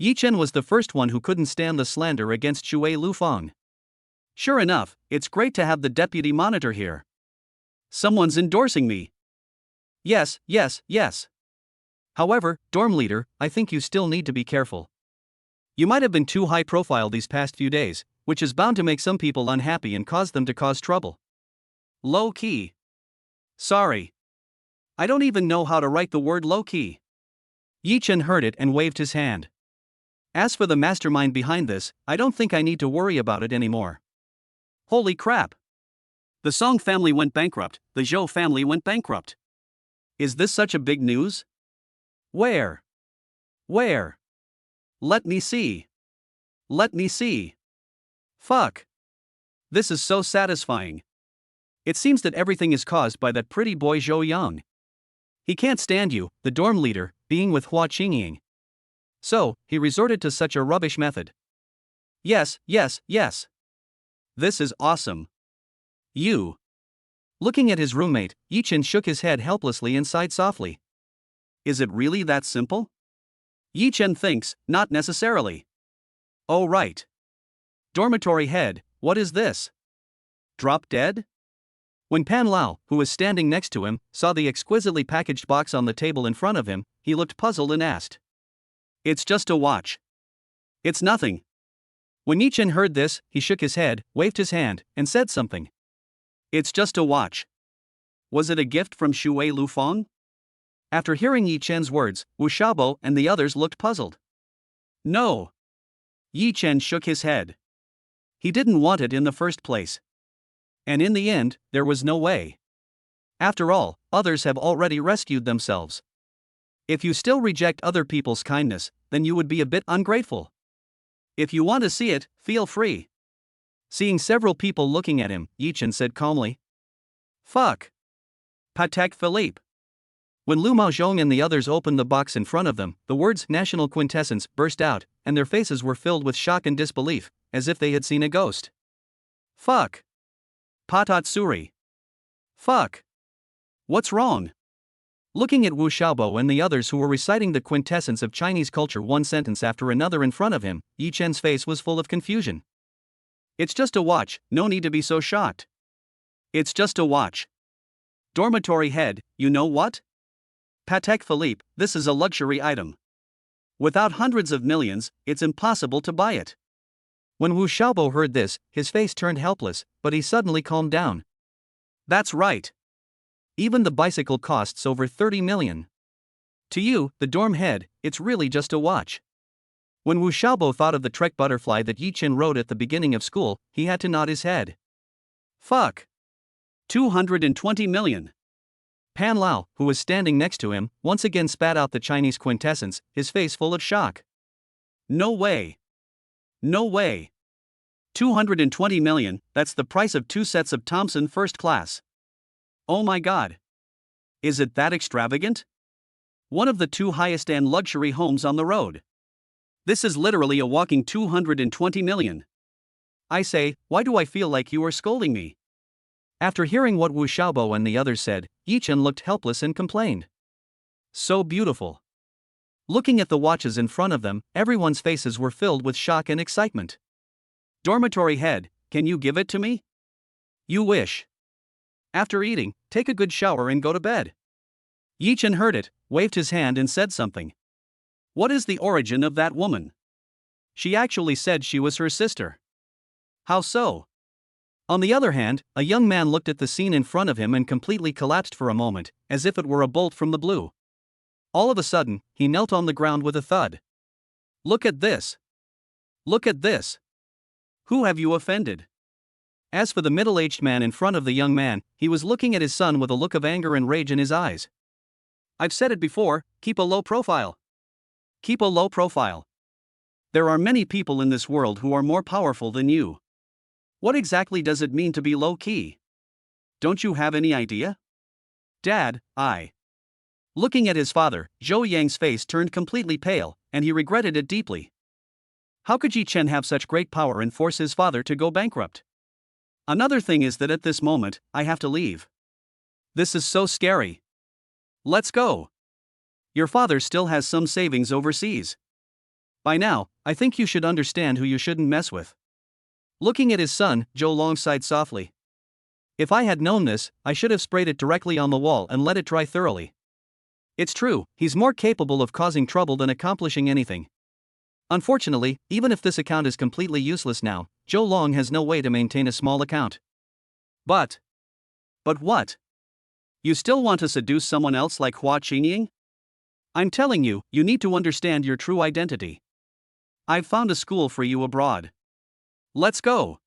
Yichin was the first one who couldn't stand the slander against Shuer Lufang. Sure enough, it's great to have the deputy monitor here. Someone's endorsing me. Yes. However, dorm leader, I think you still need to be careful. You might have been too high profile these past few days, which is bound to make some people unhappy and cause them to cause trouble. Low key. Sorry. I don't even know how to write the word low key. Yichin heard it and waved his hand. As for the mastermind behind this, I don't think I need to worry about it anymore. Holy crap. The Song family went bankrupt, the Zhou family went bankrupt. Is this such a big news? Where? Let me see. Fuck. This is so satisfying. It seems that everything is caused by that pretty boy Zhou Yang. He can't stand you, the dorm leader, being with Hua Qingying. So, he resorted to such a rubbish method. Yes. This is awesome. You. Looking at his roommate, Yichin shook his head helplessly and sighed softly. Is it really that simple? Yichin thinks, not necessarily. Oh right. Dormitory head, what is this? Drop dead? When Pan Lao, who was standing next to him, saw the exquisitely packaged box on the table in front of him, he looked puzzled and asked. It's just a watch. It's nothing. When Yichin heard this, he shook his head, waved his hand, and said something. It's just a watch. Was it a gift from Shuer Lufang? After hearing Yichin's words, Wu Xiaobo and the others looked puzzled. No. Yichin shook his head. He didn't want it in the first place. And in the end, there was no way. After all, others have already rescued themselves. If you still reject other people's kindness, then you would be a bit ungrateful. If you want to see it, feel free. Seeing several people looking at him, Yichin said calmly. Fuck. Patek Philippe. When Lu Maozhong and the others opened the box in front of them, the words National Quintessence burst out, and their faces were filled with shock and disbelief, as if they had seen a ghost. Fuck. Patatsuri. Fuck. What's wrong? Looking at Wu Xiaobo and the others who were reciting the quintessence of Chinese culture one sentence after another in front of him, Yichen's face was full of confusion. It's just a watch, no need to be so shocked. It's just a watch. Dormitory head, you know what? Patek Philippe, this is a luxury item. Without hundreds of millions, it's impossible to buy it. When Wu Xiaobo heard this, his face turned helpless, but he suddenly calmed down. That's right. Even the bicycle costs over 30 million. To you, the dorm head, it's really just a watch. When Wu Xiaobo thought of the Trek butterfly that Yichin rode at the beginning of school, he had to nod his head. Fuck. 220 million. Pan Lao, who was standing next to him, once again spat out the Chinese quintessence, his face full of shock. No way. 220 million, that's the price of 2 sets of Thompson first class. Oh my god. Is it that extravagant? One of the 2 highest-end luxury homes on the road. This is literally a walking 220 million. I say, why do I feel like you are scolding me? After hearing what Wu Xiaobo and the others said, Yichin looked helpless and complained. So beautiful. Looking at the watches in front of them, everyone's faces were filled with shock and excitement. Dormitory head, can you give it to me? You wish. After eating, take a good shower and go to bed. Yichin heard it, waved his hand and said something. What is the origin of that woman? She actually said she was her sister. How so? On the other hand, a young man looked at the scene in front of him and completely collapsed for a moment, as if it were a bolt from the blue. All of a sudden, he knelt on the ground with a thud. Look at this. Look at this. Who have you offended? As for the middle-aged man in front of the young man, he was looking at his son with a look of anger and rage in his eyes. I've said it before, keep a low profile. Keep a low profile. There are many people in this world who are more powerful than you. What exactly does it mean to be low-key? Don't you have any idea? Dad, Looking at his father, Zhou Yang's face turned completely pale, and he regretted it deeply. How could Yichin have such great power and force his father to go bankrupt? Another thing is that at this moment, I have to leave. This is so scary. Let's go. Your father still has some savings overseas. By now, I think you should understand who you shouldn't mess with. Looking at his son, Zhou Long sighed softly. If I had known this, I should have sprayed it directly on the wall and let it dry thoroughly. It's true, he's more capable of causing trouble than accomplishing anything. Unfortunately, even if this account is completely useless now, Zhou Long has no way to maintain a small account. But what? You still want to seduce someone else like Hua Qingying? I'm telling you, you need to understand your true identity. I've found a school for you abroad. Let's go.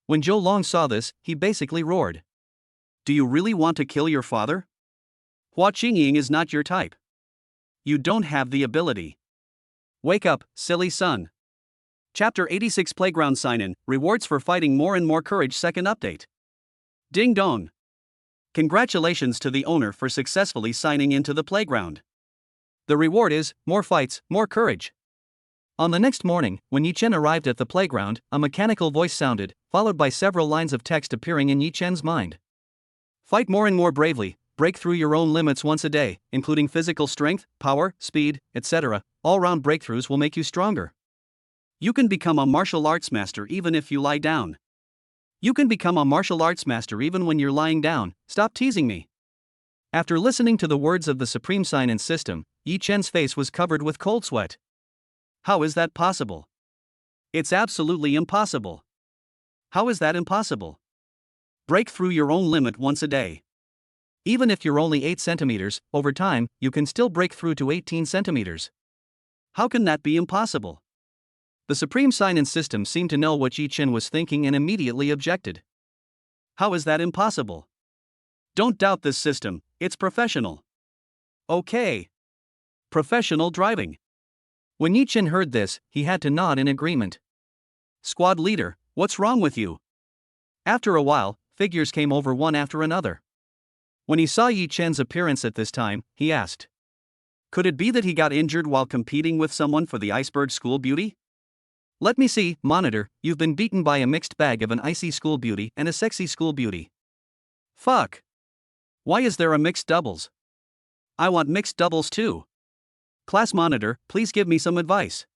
When Zhou Long saw this, he basically roared. Do you really want to kill your father? Hua Qingying is not your type. You don't have the ability. Wake up, silly son. Chapter 86 Playground Sign-In, Rewards for Fighting More and More Courage. Second update. Ding dong. Congratulations to the owner for successfully signing into the playground. The reward is, more fights, more courage. On the next morning, when Yichin arrived at the playground, a mechanical voice sounded, followed by several lines of text appearing in Yichin's mind. Fight more and more bravely, break through your own limits once a day, including physical strength, power, speed, etc. All-round breakthroughs will make you stronger. You can become a martial arts master even if you lie down. You can become a martial arts master even when you're lying down. Stop teasing me. After listening to the words of the Supreme Sign-In system, Yichin's face was covered with cold sweat. How is that possible? It's absolutely impossible. How is that impossible? Break through your own limit once a day. Even if you're only 8 centimeters, over time, you can still break through to 18 centimeters. How can that be impossible? The Supreme Sign-In system seemed to know what Yichin was thinking and immediately objected. How is that impossible? Don't doubt this system, it's professional. Okay. Professional driving. When Yichin heard this, he had to nod in agreement. Squad leader, what's wrong with you? After a while, figures came over one after another. When he saw Yichin's appearance at this time, he asked. Could it be that he got injured while competing with someone for the Iceberg School Beauty? Let me see, monitor, you've been beaten by a mixed bag of an icy school beauty and a sexy school beauty. Fuck. Why is there a mixed doubles? I want mixed doubles too. Class monitor, please give me some advice.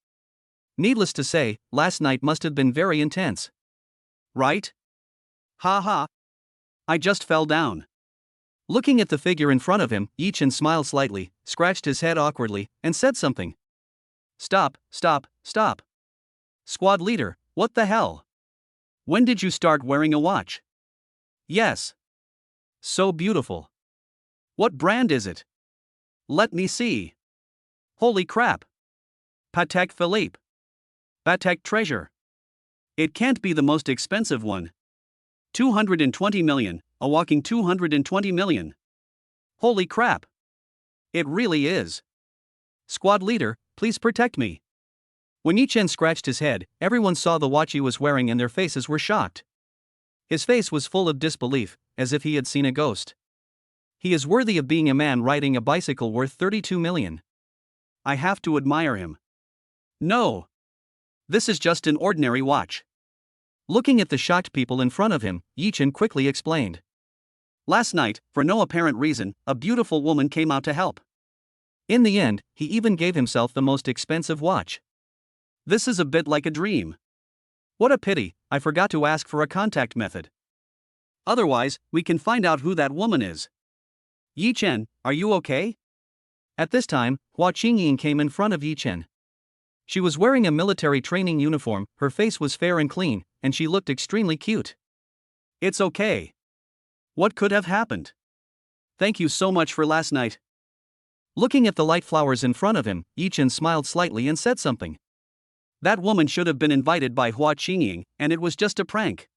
Needless to say, last night must have been very intense. Right? Ha ha. I just fell down. Looking at the figure in front of him, Yichin smiled slightly, scratched his head awkwardly, and said something. Stop, stop, stop. Squad leader, what the hell? When did you start wearing a watch? Yes. So beautiful. What brand is it? Let me see. Holy crap. Patek Philippe. Patek Treasure. It can't be the most expensive one. 220 million, a walking 220 million. Holy crap. It really is. Squad leader, please protect me. When Yichin scratched his head, everyone saw the watch he was wearing and their faces were shocked. His face was full of disbelief, as if he had seen a ghost. He is worthy of being a man riding a bicycle worth 32 million. I have to admire him. No. This is just an ordinary watch. Looking at the shocked people in front of him, Yichin quickly explained. Last night, for no apparent reason, a beautiful woman came out to help. In the end, he even gave himself the most expensive watch. This is a bit like a dream. What a pity, I forgot to ask for a contact method. Otherwise, we can find out who that woman is. Yichin, are you okay? At this time, Hua Qingying came in front of Yichin. She was wearing a military training uniform, her face was fair and clean, and she looked extremely cute. It's okay. What could have happened? Thank you so much for last night. Looking at the light flowers in front of him, Yichin smiled slightly and said something. That woman should have been invited by Hua Qingying, and it was just a prank.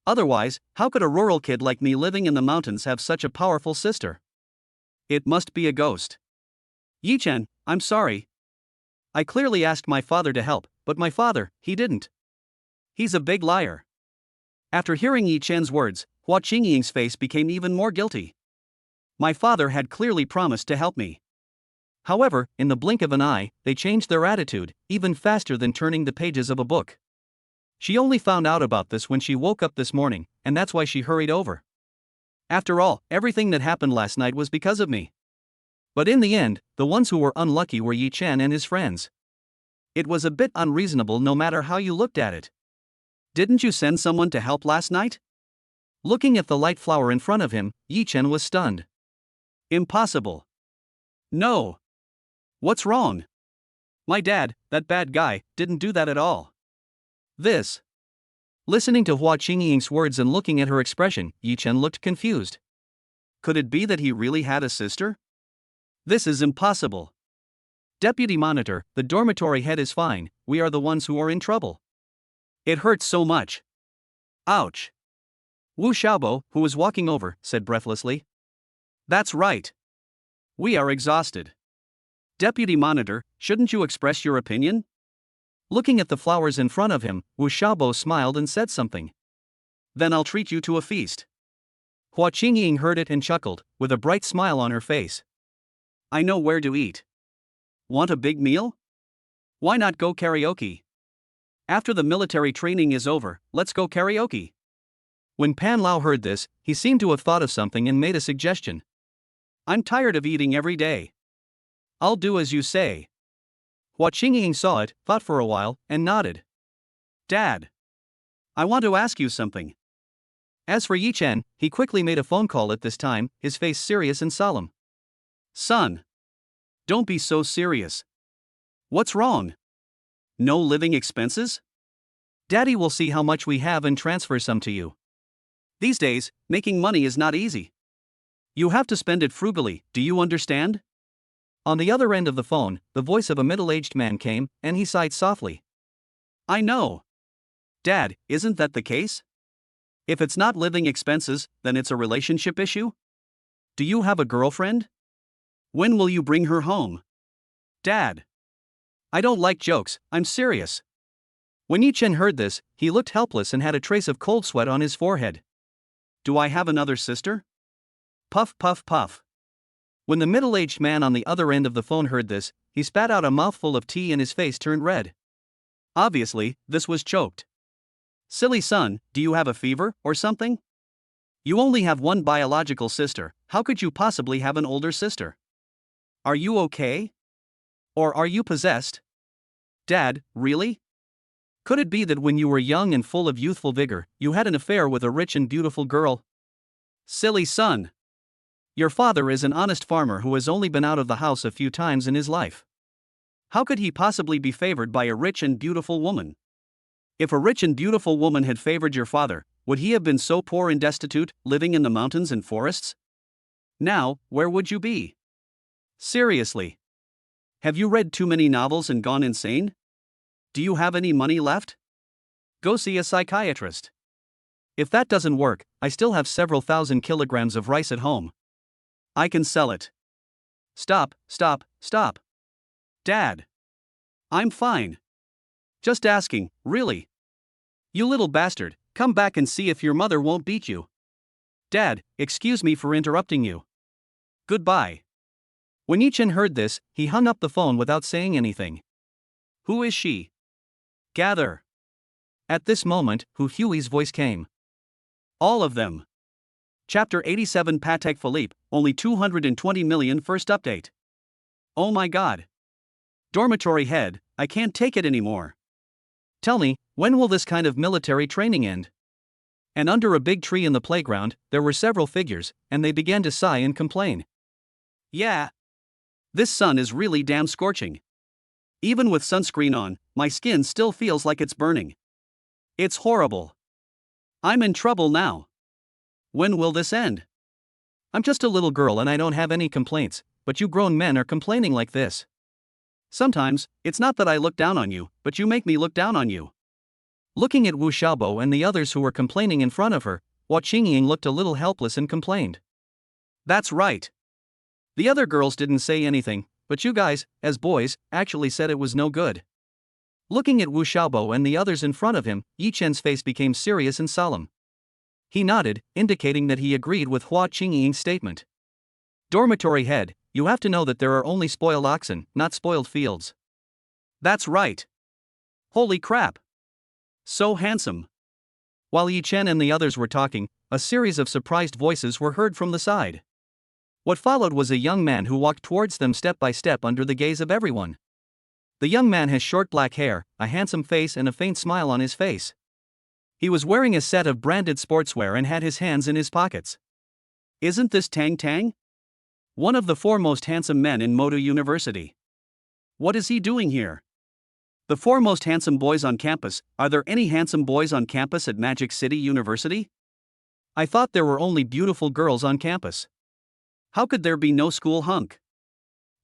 Otherwise, how could a rural kid like me living in the mountains have such a powerful sister? It must be a ghost. Yichin, I'm sorry. I clearly asked my father to help, but my father, he didn't. He's a big liar. After hearing Yichin's words, Hua Qingying's face became even more guilty. My father had clearly promised to help me. However, in the blink of an eye, they changed their attitude, even faster than turning the pages of a book. She only found out about this when she woke up this morning, and that's why she hurried over. After all, everything that happened last night was because of me. But in the end, the ones who were unlucky were Yichin and his friends. It was a bit unreasonable no matter how you looked at it. Didn't you send someone to help last night? Looking at the light flower in front of him, Yichin was stunned. Impossible. No. What's wrong? My dad, that bad guy, didn't do that at all. This. Listening to Hua Qingying's words and looking at her expression, Yichin looked confused. Could it be that he really had a sister? This is impossible. Deputy Monitor, the dormitory head is fine, we are the ones who are in trouble. It hurts so much. Ouch. Wu Xiaobo, who was walking over, said breathlessly. That's right. We are exhausted. Deputy Monitor, shouldn't you express your opinion? Looking at the flowers in front of him, Wu Xiaobo smiled and said something. Then I'll treat you to a feast. Hua Qingying heard it and chuckled, with a bright smile on her face. I know where to eat. Want a big meal? Why not go karaoke? After the military training is over, let's go karaoke. When Pan Lao heard this, he seemed to have thought of something and made a suggestion. I'm tired of eating every day. I'll do as you say. Hua Qingying saw it, thought for a while, and nodded. Dad. I want to ask you something. As for Yichin, he quickly made a phone call at this time, his face serious and solemn. Son. Don't be so serious. What's wrong? No living expenses? Daddy will see how much we have and transfer some to you. These days, making money is not easy. You have to spend it frugally, do you understand? On the other end of the phone, the voice of a middle-aged man came, and he sighed softly. I know. Dad, isn't that the case? If it's not living expenses, then it's a relationship issue? Do you have a girlfriend? When will you bring her home? Dad. I don't like jokes, I'm serious. When Yichin heard this, he looked helpless and had a trace of cold sweat on his forehead. Do I have another sister? Puff puff puff. When the middle-aged man on the other end of the phone heard this, he spat out a mouthful of tea and his face turned red. Obviously, this was choked. Silly son, do you have a fever, or something? You only have one biological sister, how could you possibly have an older sister? Are you okay? Or are you possessed? Dad, really? Could it be that when you were young and full of youthful vigor, you had an affair with a rich and beautiful girl? Silly son. Your father is an honest farmer who has only been out of the house a few times in his life. How could he possibly be favored by a rich and beautiful woman? If a rich and beautiful woman had favored your father, would he have been so poor and destitute, living in the mountains and forests? Now, where would you be? Seriously. Have you read too many novels and gone insane? Do you have any money left? Go see a psychiatrist. If that doesn't work, I still have several thousand kilograms of rice at home. I can sell it. Stop, stop, stop. Dad. I'm fine. Just asking, really. You little bastard, come back and see if your mother won't beat you. Dad, excuse me for interrupting you. Goodbye. When Yichin heard this, he hung up the phone without saying anything. Who is she? Gather. At this moment, Hu Hui's voice came. All of them. Chapter 87 Patek Philippe, only 220 million first update. Oh my god. Dormitory head, I can't take it anymore. Tell me, when will this kind of military training end? And under a big tree in the playground, there were several figures, and they began to sigh and complain. Yeah. This sun is really damn scorching. Even with sunscreen on, my skin still feels like it's burning. It's horrible. I'm in trouble now. When will this end? I'm just a little girl and I don't have any complaints, but you grown men are complaining like this. Sometimes, it's not that I look down on you, but you make me look down on you. Looking at Wu Xiaobo and the others who were complaining in front of her, Hua Qingying looked a little helpless and complained. That's right. The other girls didn't say anything, but you guys, as boys, actually said it was no good. Looking at Wu Xiaobo and the others in front of him, Yichen's face became serious and solemn. He nodded, indicating that he agreed with Hua Qingying's statement. Dormitory head, you have to know that there are only spoiled oxen, not spoiled fields. That's right. Holy crap. So handsome. While Yichin and the others were talking, a series of surprised voices were heard from the side. What followed was a young man who walked towards them step by step under the gaze of everyone. The young man has short black hair, a handsome face and a faint smile on his face. He was wearing a set of branded sportswear and had his hands in his pockets. Isn't this Tang Tang? One of the foremost handsome men in Modu University. What is he doing here? The foremost handsome boys on campus. Are there any handsome boys on campus at Magic City University? I thought there were only beautiful girls on campus. How could there be no school hunk?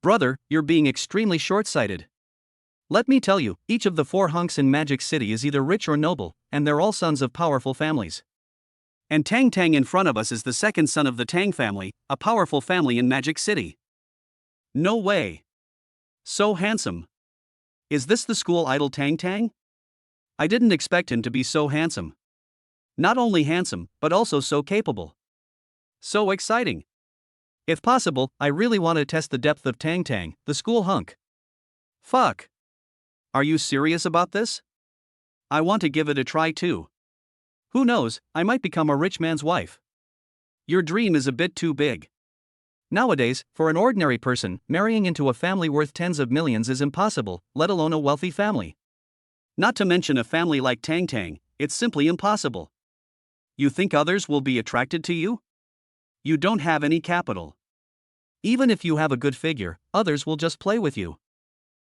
Brother, you're being extremely short-sighted. Let me tell you, each of the 4 hunks in Magic City is either rich or noble, and they're all sons of powerful families. And Tang Tang in front of us is the second son of the Tang family, a powerful family in Magic City. No way. So handsome. Is this the school idol Tang Tang? I didn't expect him to be so handsome. Not only handsome, but also so capable. So exciting. If possible, I really want to test the depth of Tang Tang, the school hunk. Fuck. Are you serious about this? I want to give it a try too. Who knows, I might become a rich man's wife. Your dream is a bit too big. Nowadays, for an ordinary person, marrying into a family worth tens of millions is impossible, let alone a wealthy family. Not to mention a family like Tang Tang, it's simply impossible. You think others will be attracted to you? You don't have any capital. Even if you have a good figure, others will just play with you.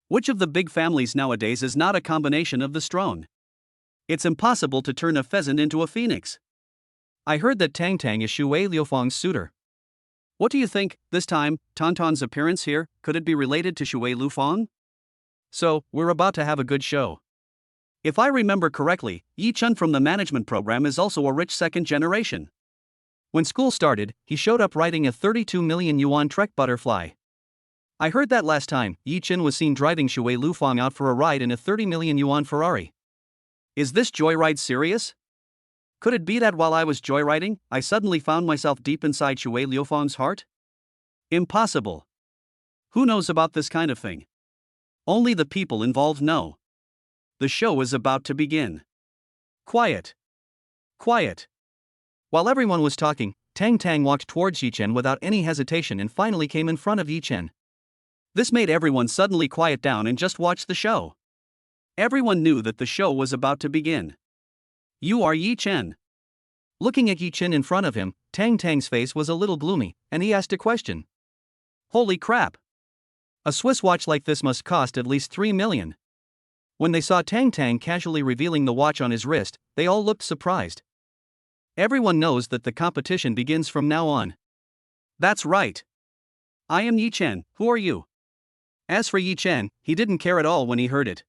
Which of the big families nowadays is not a combination of the strong? It's impossible to turn a pheasant into a phoenix. I heard that Tang Tang is Shuer Lufang's suitor. What do you think, this time, Tantan's appearance here, could it be related to Shuer Lufang? So, we're about to have a good show. If I remember correctly, Yichin from the management program is also a rich second generation. When school started, he showed up riding a 32 million yuan Trek butterfly. I heard that last time, Yichin was seen driving Shuer Lufang out for a ride in a 30 million yuan Ferrari. Is this joyride serious? Could it be that while I was joyriding, I suddenly found myself deep inside Shuer Lufang's heart? Impossible. Who knows about this kind of thing? Only the people involved know. The show is about to begin. Quiet. Quiet. While everyone was talking, Tang Tang walked towards Yichin without any hesitation and finally came in front of Yichin. This made everyone suddenly quiet down and just watch the show. Everyone knew that the show was about to begin. You are Yichin. Looking at Yichin in front of him, Tang Tang's face was a little gloomy, and he asked a question. Holy crap! A Swiss watch like this must cost at least 3 million. When they saw Tang Tang casually revealing the watch on his wrist, they all looked surprised. Everyone knows that the competition begins from now on. That's right. I am Yichin, who are you? As for Yichin, he didn't care at all when he heard it.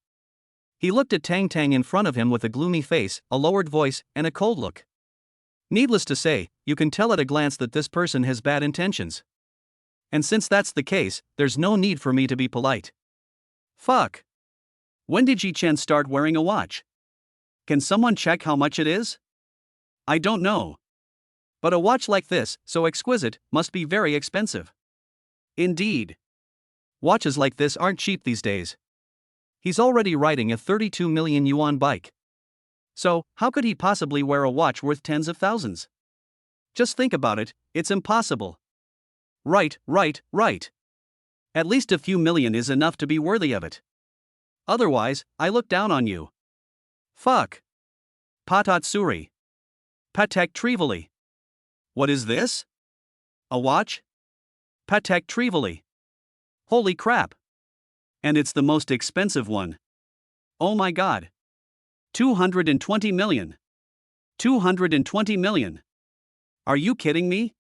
He looked at Tang Tang in front of him with a gloomy face, a lowered voice, and a cold look. Needless to say, you can tell at a glance that this person has bad intentions. And since that's the case, there's no need for me to be polite. Fuck. When did Yichin start wearing a watch? Can someone check how much it is? I don't know. But a watch like this, so exquisite, must be very expensive. Indeed. Watches like this aren't cheap these days. He's already riding a 32 million yuan bike. So, how could he possibly wear a watch worth tens of thousands? Just think about it, it's impossible. Right. At least a few million is enough to be worthy of it. Otherwise, I look down on you. Fuck. Patat Suri. Patek Trivoli. What is this? A watch? Patek Trivoli. Holy crap. And it's the most expensive one. Oh my god. 220 million. 220 million. Are you kidding me?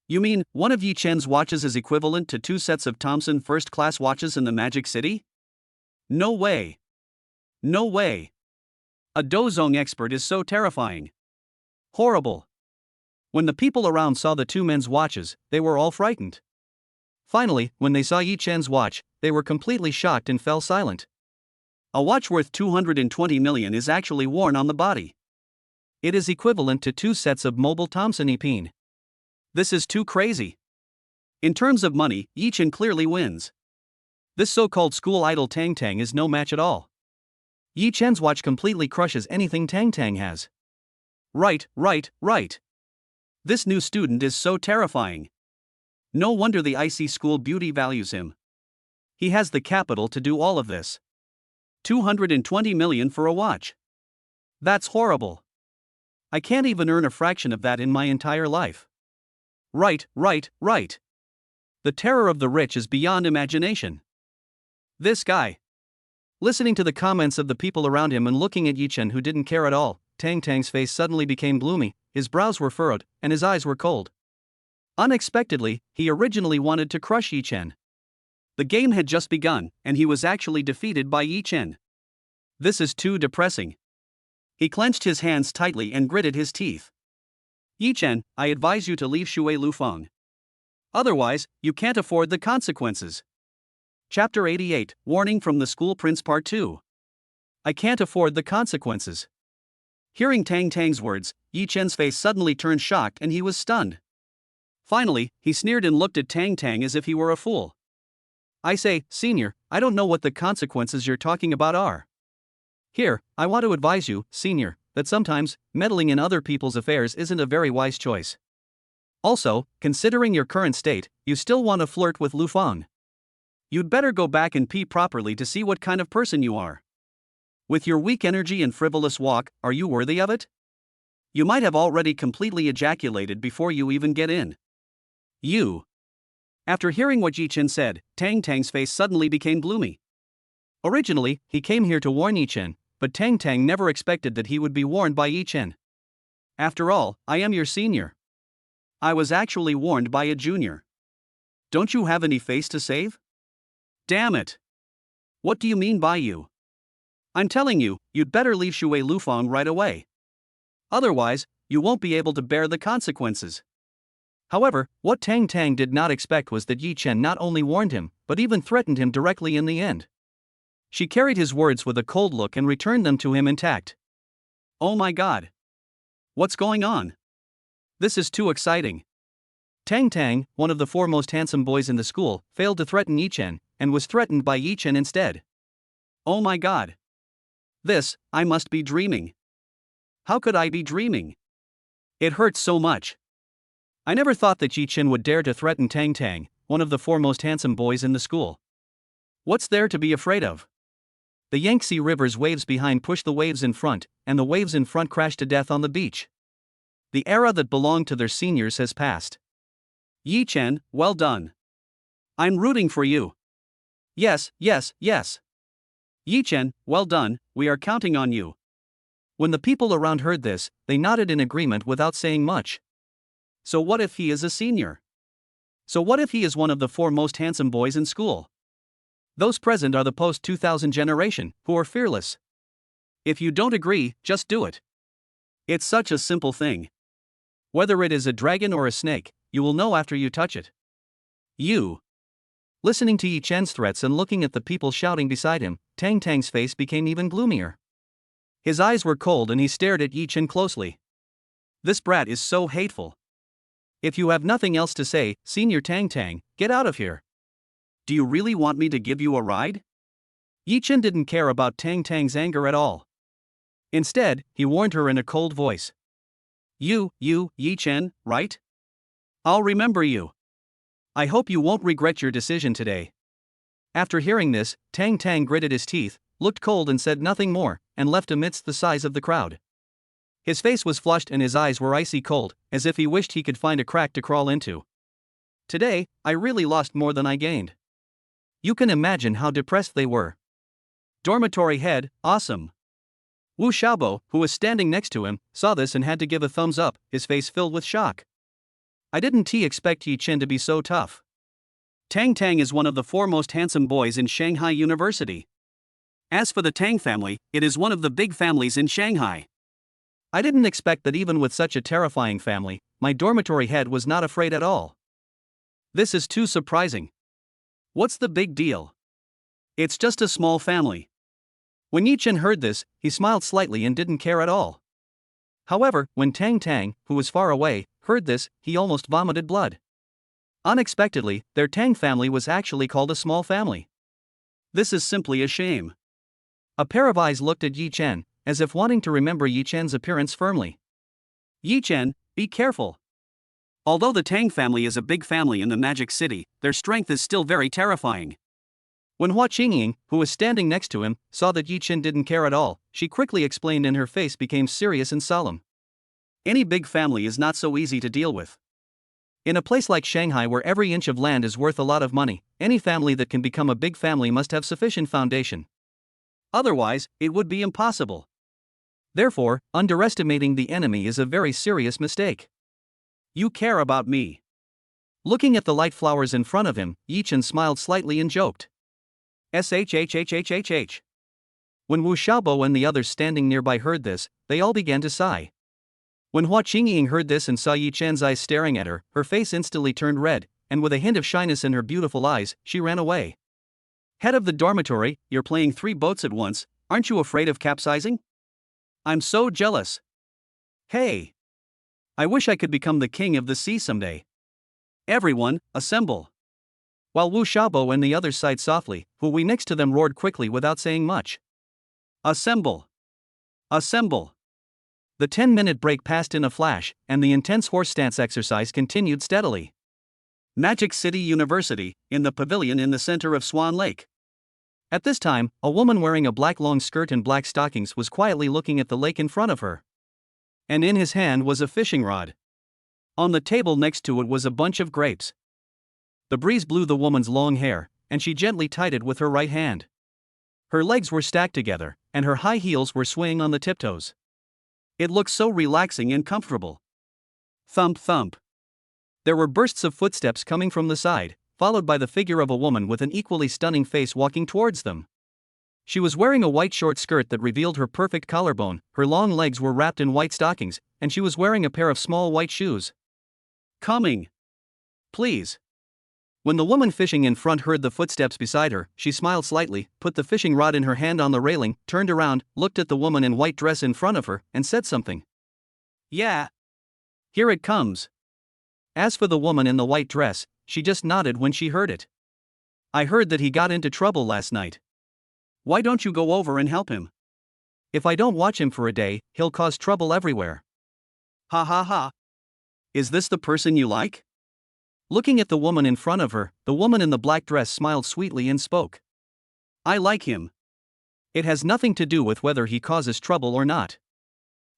You mean, one of Yichin's watches is equivalent to 2 sets of Thomson first-class watches in the Magic City? No way. No way. A Dozong expert is so terrifying. Horrible. When the people around saw the 2 men's watches, they were all frightened. Finally, when they saw Yichin's watch, they were completely shocked and fell silent. A watch worth 220 million is actually worn on the body. It is equivalent to 2 sets of mobile Thomson Epine. This is too crazy. In terms of money, Yichin clearly wins. This so-called school idol Tang Tang is no match at all. Yichen's watch completely crushes anything Tang Tang has. Right. This new student is so terrifying. No wonder the icy school beauty values him. He has the capital to do all of this. 220 million for a watch. That's horrible. I can't even earn a fraction of that in my entire life. Right. The terror of the rich is beyond imagination. This guy. Listening to the comments of the people around him and looking at Yichin, who didn't care at all, Tang Tang's face suddenly became gloomy, his brows were furrowed, and his eyes were cold. Unexpectedly, he originally wanted to crush Yichin. The game had just begun, and he was actually defeated by Yichin. This is too depressing. He clenched his hands tightly and gritted his teeth. Yichin, I advise you to leave Shuer Lufang. Otherwise, you can't afford the consequences. Chapter 88, Warning from the School Prince Part 2. I can't afford the consequences. Hearing Tang Tang's words, Yichin's face suddenly turned shocked and he was stunned. Finally, he sneered and looked at Tang Tang as if he were a fool. I say, senior, I don't know what the consequences you're talking about are. Here, I want to advise you, senior, that sometimes, meddling in other people's affairs isn't a very wise choice. Also, considering your current state, you still want to flirt with Lufang. You'd better go back and pee properly to see what kind of person you are. With your weak energy and frivolous walk, are you worthy of it? You might have already completely ejaculated before you even get in. You. After hearing what Yichin said, Tang Tang's face suddenly became gloomy. Originally, he came here to warn Yichin, but Tang Tang never expected that he would be warned by Yichin. After all, I am your senior. I was actually warned by a junior. Don't you have any face to save? Damn it. What do you mean by you? I'm telling you, you'd better leave Shuer Lufang right away. Otherwise, you won't be able to bear the consequences. However, what Tang Tang did not expect was that Yichin not only warned him, but even threatened him directly in the end. She carried his words with a cold look and returned them to him intact. Oh my god. What's going on? This is too exciting. Tang Tang, one of the four most handsome boys in the school, failed to threaten Yichin, and was threatened by Yichin instead. Oh my god. I must be dreaming. How could I be dreaming? It hurts so much. I never thought that Yichin would dare to threaten Tang Tang, one of the four most handsome boys in the school. What's there to be afraid of? The Yangtze River's waves behind pushed the waves in front, and the waves in front crashed to death on the beach. The era that belonged to their seniors has passed. Yichin, well done. I'm rooting for you. Yes. Yichin, well done, we are counting on you. When the people around heard this, they nodded in agreement without saying much. So what if he is a senior? So what if he is one of the four most handsome boys in school? Those present are the post-2000 generation, who are fearless. If you don't agree, just do it. It's such a simple thing. Whether it is a dragon or a snake, you will know after you touch it. You. Listening to Yichin's threats and looking at the people shouting beside him, Tang Tang's face became even gloomier. His eyes were cold and he stared at Yichin closely. This brat is so hateful. If you have nothing else to say, Senior Tang Tang, get out of here. Do you really want me to give you a ride? Yichin didn't care about Tang Tang's anger at all. Instead, he warned her in a cold voice. You, Yichin, right? I'll remember you. I hope you won't regret your decision today. After hearing this, Tang Tang gritted his teeth, looked cold and said nothing more, and left amidst the sighs of the crowd. His face was flushed and his eyes were icy cold, as if he wished he could find a crack to crawl into. Today, I really lost more than I gained. You can imagine how depressed they were. Dormitory head, awesome. Wu Xiaobo, who was standing next to him, saw this and had to give a thumbs up, his face filled with shock. I didn't expect Yichin to be so tough. Tang Tang is one of the four most handsome boys in Shanghai University. As for the Tang family, it is one of the big families in Shanghai. I didn't expect that even with such a terrifying family, my dormitory head was not afraid at all. This is too surprising. What's the big deal? It's just a small family. When Yichin heard this, he smiled slightly and didn't care at all. However, when Tang Tang, who was far away, heard this, he almost vomited blood. Unexpectedly, their Tang family was actually called a small family. This is simply a shame. A pair of eyes looked at Yichin, as if wanting to remember Yichin's appearance firmly. Yichin, be careful. Although the Tang family is a big family in the Magic City, their strength is still very terrifying. When Hua Qingying, who was standing next to him, saw that Yichin didn't care at all, she quickly explained and her face became serious and solemn. Any big family is not so easy to deal with. In a place like Shanghai where every inch of land is worth a lot of money, any family that can become a big family must have sufficient foundation. Otherwise, it would be impossible. Therefore, underestimating the enemy is a very serious mistake. You care about me. Looking at the light flowers in front of him, Yichin smiled slightly and joked. Shhhhhhh. When Wu Xiaobo and the others standing nearby heard this, they all began to sigh. When Hua Qingying heard this and saw Yichin's eyes staring at her, her face instantly turned red, and with a hint of shyness in her beautiful eyes, she ran away. Head of the dormitory, you're playing 3 boats at once, aren't you afraid of capsizing? I'm so jealous. Hey! I wish I could become the king of the sea someday. Everyone, assemble. While Wu Xiaobo and the others sighed softly, Hu Wei next to them roared quickly without saying much. Assemble! Assemble! The 10-minute break passed in a flash, and the intense horse stance exercise continued steadily. Magic City University, in the pavilion in the center of Swan Lake. At this time, a woman wearing a black long skirt and black stockings was quietly looking at the lake in front of her. And in his hand was a fishing rod. On the table next to it was a bunch of grapes. The breeze blew the woman's long hair, and she gently tied it with her right hand. Her legs were stacked together, and her high heels were swaying on the tiptoes. It looked so relaxing and comfortable. Thump thump. There were bursts of footsteps coming from the side, followed by the figure of a woman with an equally stunning face walking towards them. She was wearing a white short skirt that revealed her perfect collarbone, her long legs were wrapped in white stockings, and she was wearing a pair of small white shoes. Coming! Please! When the woman fishing in front heard the footsteps beside her, she smiled slightly, put the fishing rod in her hand on the railing, turned around, looked at the woman in white dress in front of her, and said something. Yeah. Here it comes. As for the woman in the white dress, she just nodded when she heard it. I heard that he got into trouble last night. Why don't you go over and help him? If I don't watch him for a day, he'll cause trouble everywhere. Ha ha ha. Is this the person you like? Looking at the woman in front of her, the woman in the black dress smiled sweetly and spoke. I like him. It has nothing to do with whether he causes trouble or not.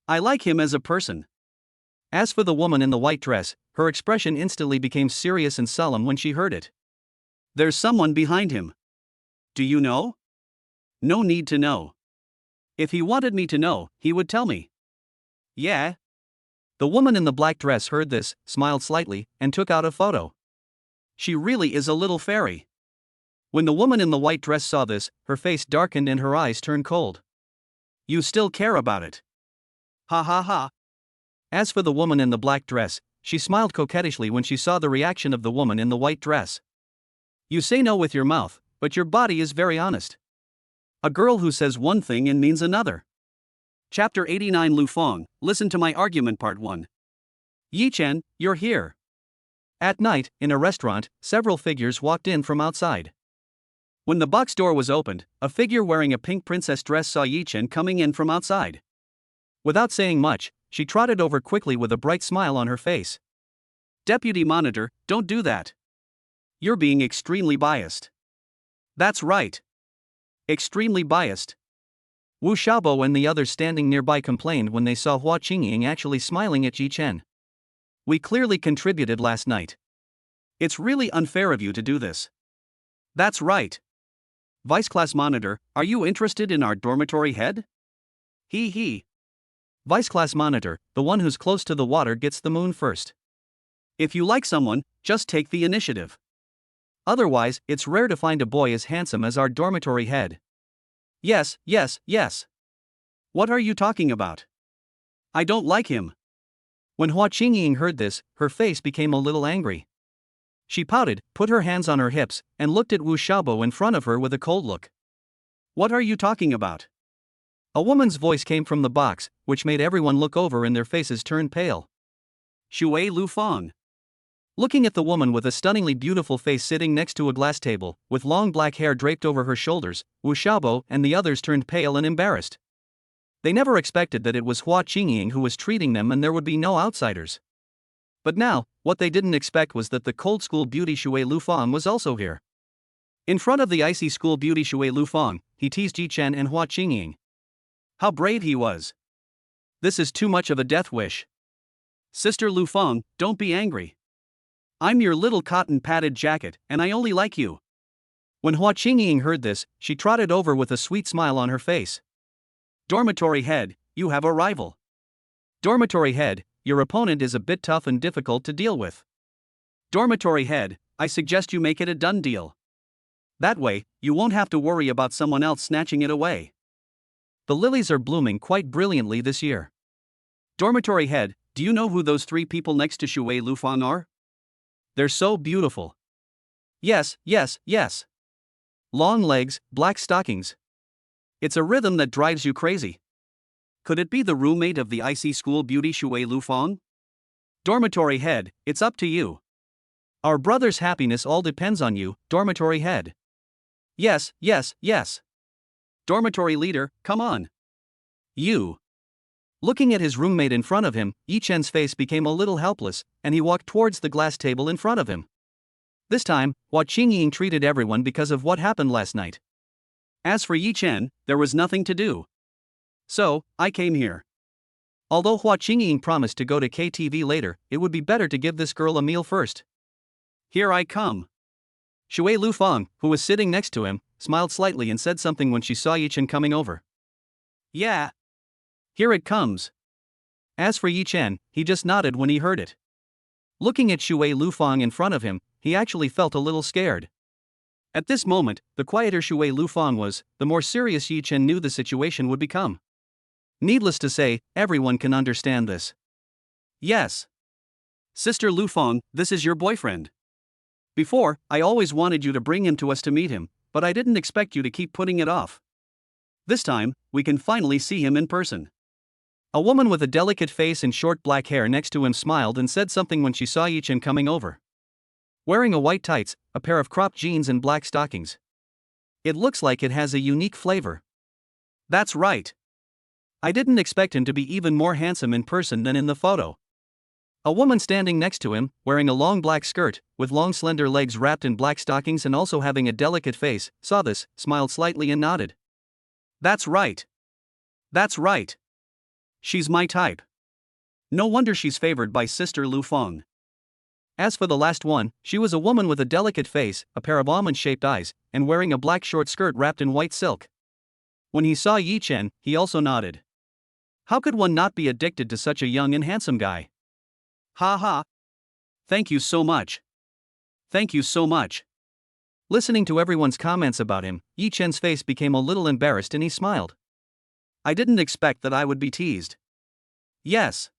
I like him as a person. As for the woman in the white dress, her expression instantly became serious and solemn when she heard it. There's someone behind him. Do you know? No need to know. If he wanted me to know, he would tell me. Yeah. The woman in the black dress heard this, smiled slightly, and took out a photo. She really is a little fairy. When the woman in the white dress saw this, her face darkened and her eyes turned cold. You still care about it? Ha ha ha. As for the woman in the black dress, she smiled coquettishly when she saw the reaction of the woman in the white dress. You say no with your mouth, but your body is very honest. A girl who says one thing and means another. Chapter 89 Lufang, Listen to My Argument Part 1. Yichin, you're here. At night, in a restaurant, several figures walked in from outside. When the box door was opened, a figure wearing a pink princess dress saw Yichin coming in from outside. Without saying much, she trotted over quickly with a bright smile on her face. Deputy Monitor, don't do that. You're being extremely biased. That's right. Extremely biased. Wu Xiaobo and the others standing nearby complained when they saw Hua Qingying actually smiling at Yichin. We clearly contributed last night. It's really unfair of you to do this. That's right. Vice Class Monitor, are you interested in our dormitory head? Hee hee. Vice Class Monitor, the one who's close to the water gets the moon first. If you like someone, just take the initiative. Otherwise, it's rare to find a boy as handsome as our dormitory head. Yes, yes, yes. What are you talking about? I don't like him. When Hua Qingying heard this, her face became a little angry. She pouted, put her hands on her hips, and looked at Wu Xiaobo in front of her with a cold look. What are you talking about? A woman's voice came from the box, which made everyone look over and their faces turn pale. Shuer Lufang. Looking at the woman with a stunningly beautiful face sitting next to a glass table, with long black hair draped over her shoulders, Wu Xiaobo and the others turned pale and embarrassed. They never expected that it was Hua Qingying who was treating them and there would be no outsiders. But now, what they didn't expect was that the cold school beauty Shuer Lufang was also here. In front of the icy school beauty Shuer Lufang, he teased Yichin and Hua Qingying. How brave he was. This is too much of a death wish. Sister Lufang, don't be angry. I'm your little cotton padded jacket, and I only like you. When Hua Qingying heard this, she trotted over with a sweet smile on her face. Dormitory head, you have a rival. Dormitory head, your opponent is a bit tough and difficult to deal with. Dormitory head, I suggest you make it a done deal. That way, you won't have to worry about someone else snatching it away. The lilies are blooming quite brilliantly this year. Dormitory head, do you know who those three people next to Shuer Lufang are? They're so beautiful. Yes, yes, yes. Long legs, black stockings. It's a rhythm that drives you crazy. Could it be the roommate of the icy school beauty Shuer Lufang? Dormitory head, it's up to you. Our brother's happiness all depends on you, dormitory head. Yes, yes, yes. Dormitory leader, come on. You. Looking at his roommate in front of him, Yichen's face became a little helpless, and he walked towards the glass table in front of him. This time, Hua Qingying treated everyone because of what happened last night. As for Yichin, there was nothing to do. So, I came here. Although Hua Qingying promised to go to KTV later, it would be better to give this girl a meal first. Here I come. Shuer Lufang, who was sitting next to him, smiled slightly and said something when she saw Yichin coming over. Yeah. Here it comes. As for Yichin, he just nodded when he heard it. Looking at Shuer Lufang in front of him, he actually felt a little scared. At this moment, the quieter Shuer Lufang was, the more serious Yichin knew the situation would become. Needless to say, everyone can understand this. Yes. Sister Lufang, this is your boyfriend. Before, I always wanted you to bring him to us to meet him, but I didn't expect you to keep putting it off. This time, we can finally see him in person. A woman with a delicate face and short black hair next to him smiled and said something when she saw Yichin coming over. Wearing a white tights, a pair of cropped jeans and black stockings. It looks like it has a unique flavor. That's right. I didn't expect him to be even more handsome in person than in the photo. A woman standing next to him, wearing a long black skirt, with long slender legs wrapped in black stockings and also having a delicate face, saw this, smiled slightly and nodded. That's right. That's right. She's my type. No wonder she's favored by Sister Lufang. As for the last one, she was a woman with a delicate face, a pair of almond-shaped eyes, and wearing a black short skirt wrapped in white silk. When he saw Yichin, he also nodded. How could one not be addicted to such a young and handsome guy? Ha ha. Thank you so much. Thank you so much. Listening to everyone's comments about him, Yichin's face became a little embarrassed and he smiled. I didn't expect that I would be teased. Yes.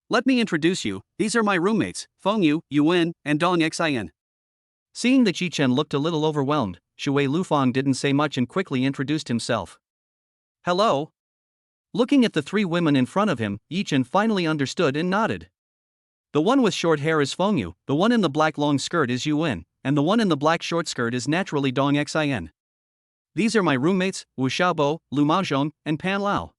Let me introduce you, these are my roommates, Fengyu, Yuan, and Dong Xin. Seeing that Yichin looked a little overwhelmed, Shuer Lufang didn't say much and quickly introduced himself. Hello. Looking at the three women in front of him, Yichin finally understood and nodded. The one with short hair is Fengyu, the one in the black long skirt is Yuan, and the one in the black short skirt is naturally Dong Xin. These are my roommates, Wu Xiaobo, Lu Maozhong, and Pan Lao.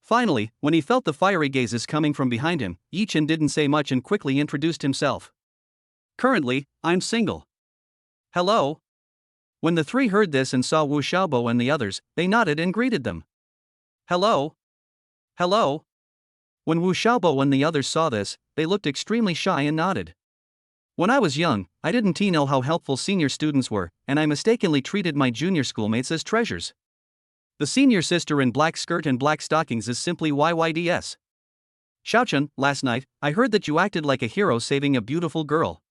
Finally, when he felt the fiery gazes coming from behind him, Yichin didn't say much and quickly introduced himself. Currently, I'm single. Hello. When the three heard this and saw Wu Xiaobo and the others, they nodded and greeted them. Hello. Hello. When Wu Xiaobo and the others saw this, they looked extremely shy and nodded. When I was young, I didn't know how helpful senior students were, and I mistakenly treated my junior schoolmates as treasures. The senior sister in black skirt and black stockings is simply YYDS. Xiaochen, last night, I heard that you acted like a hero saving a beautiful girl.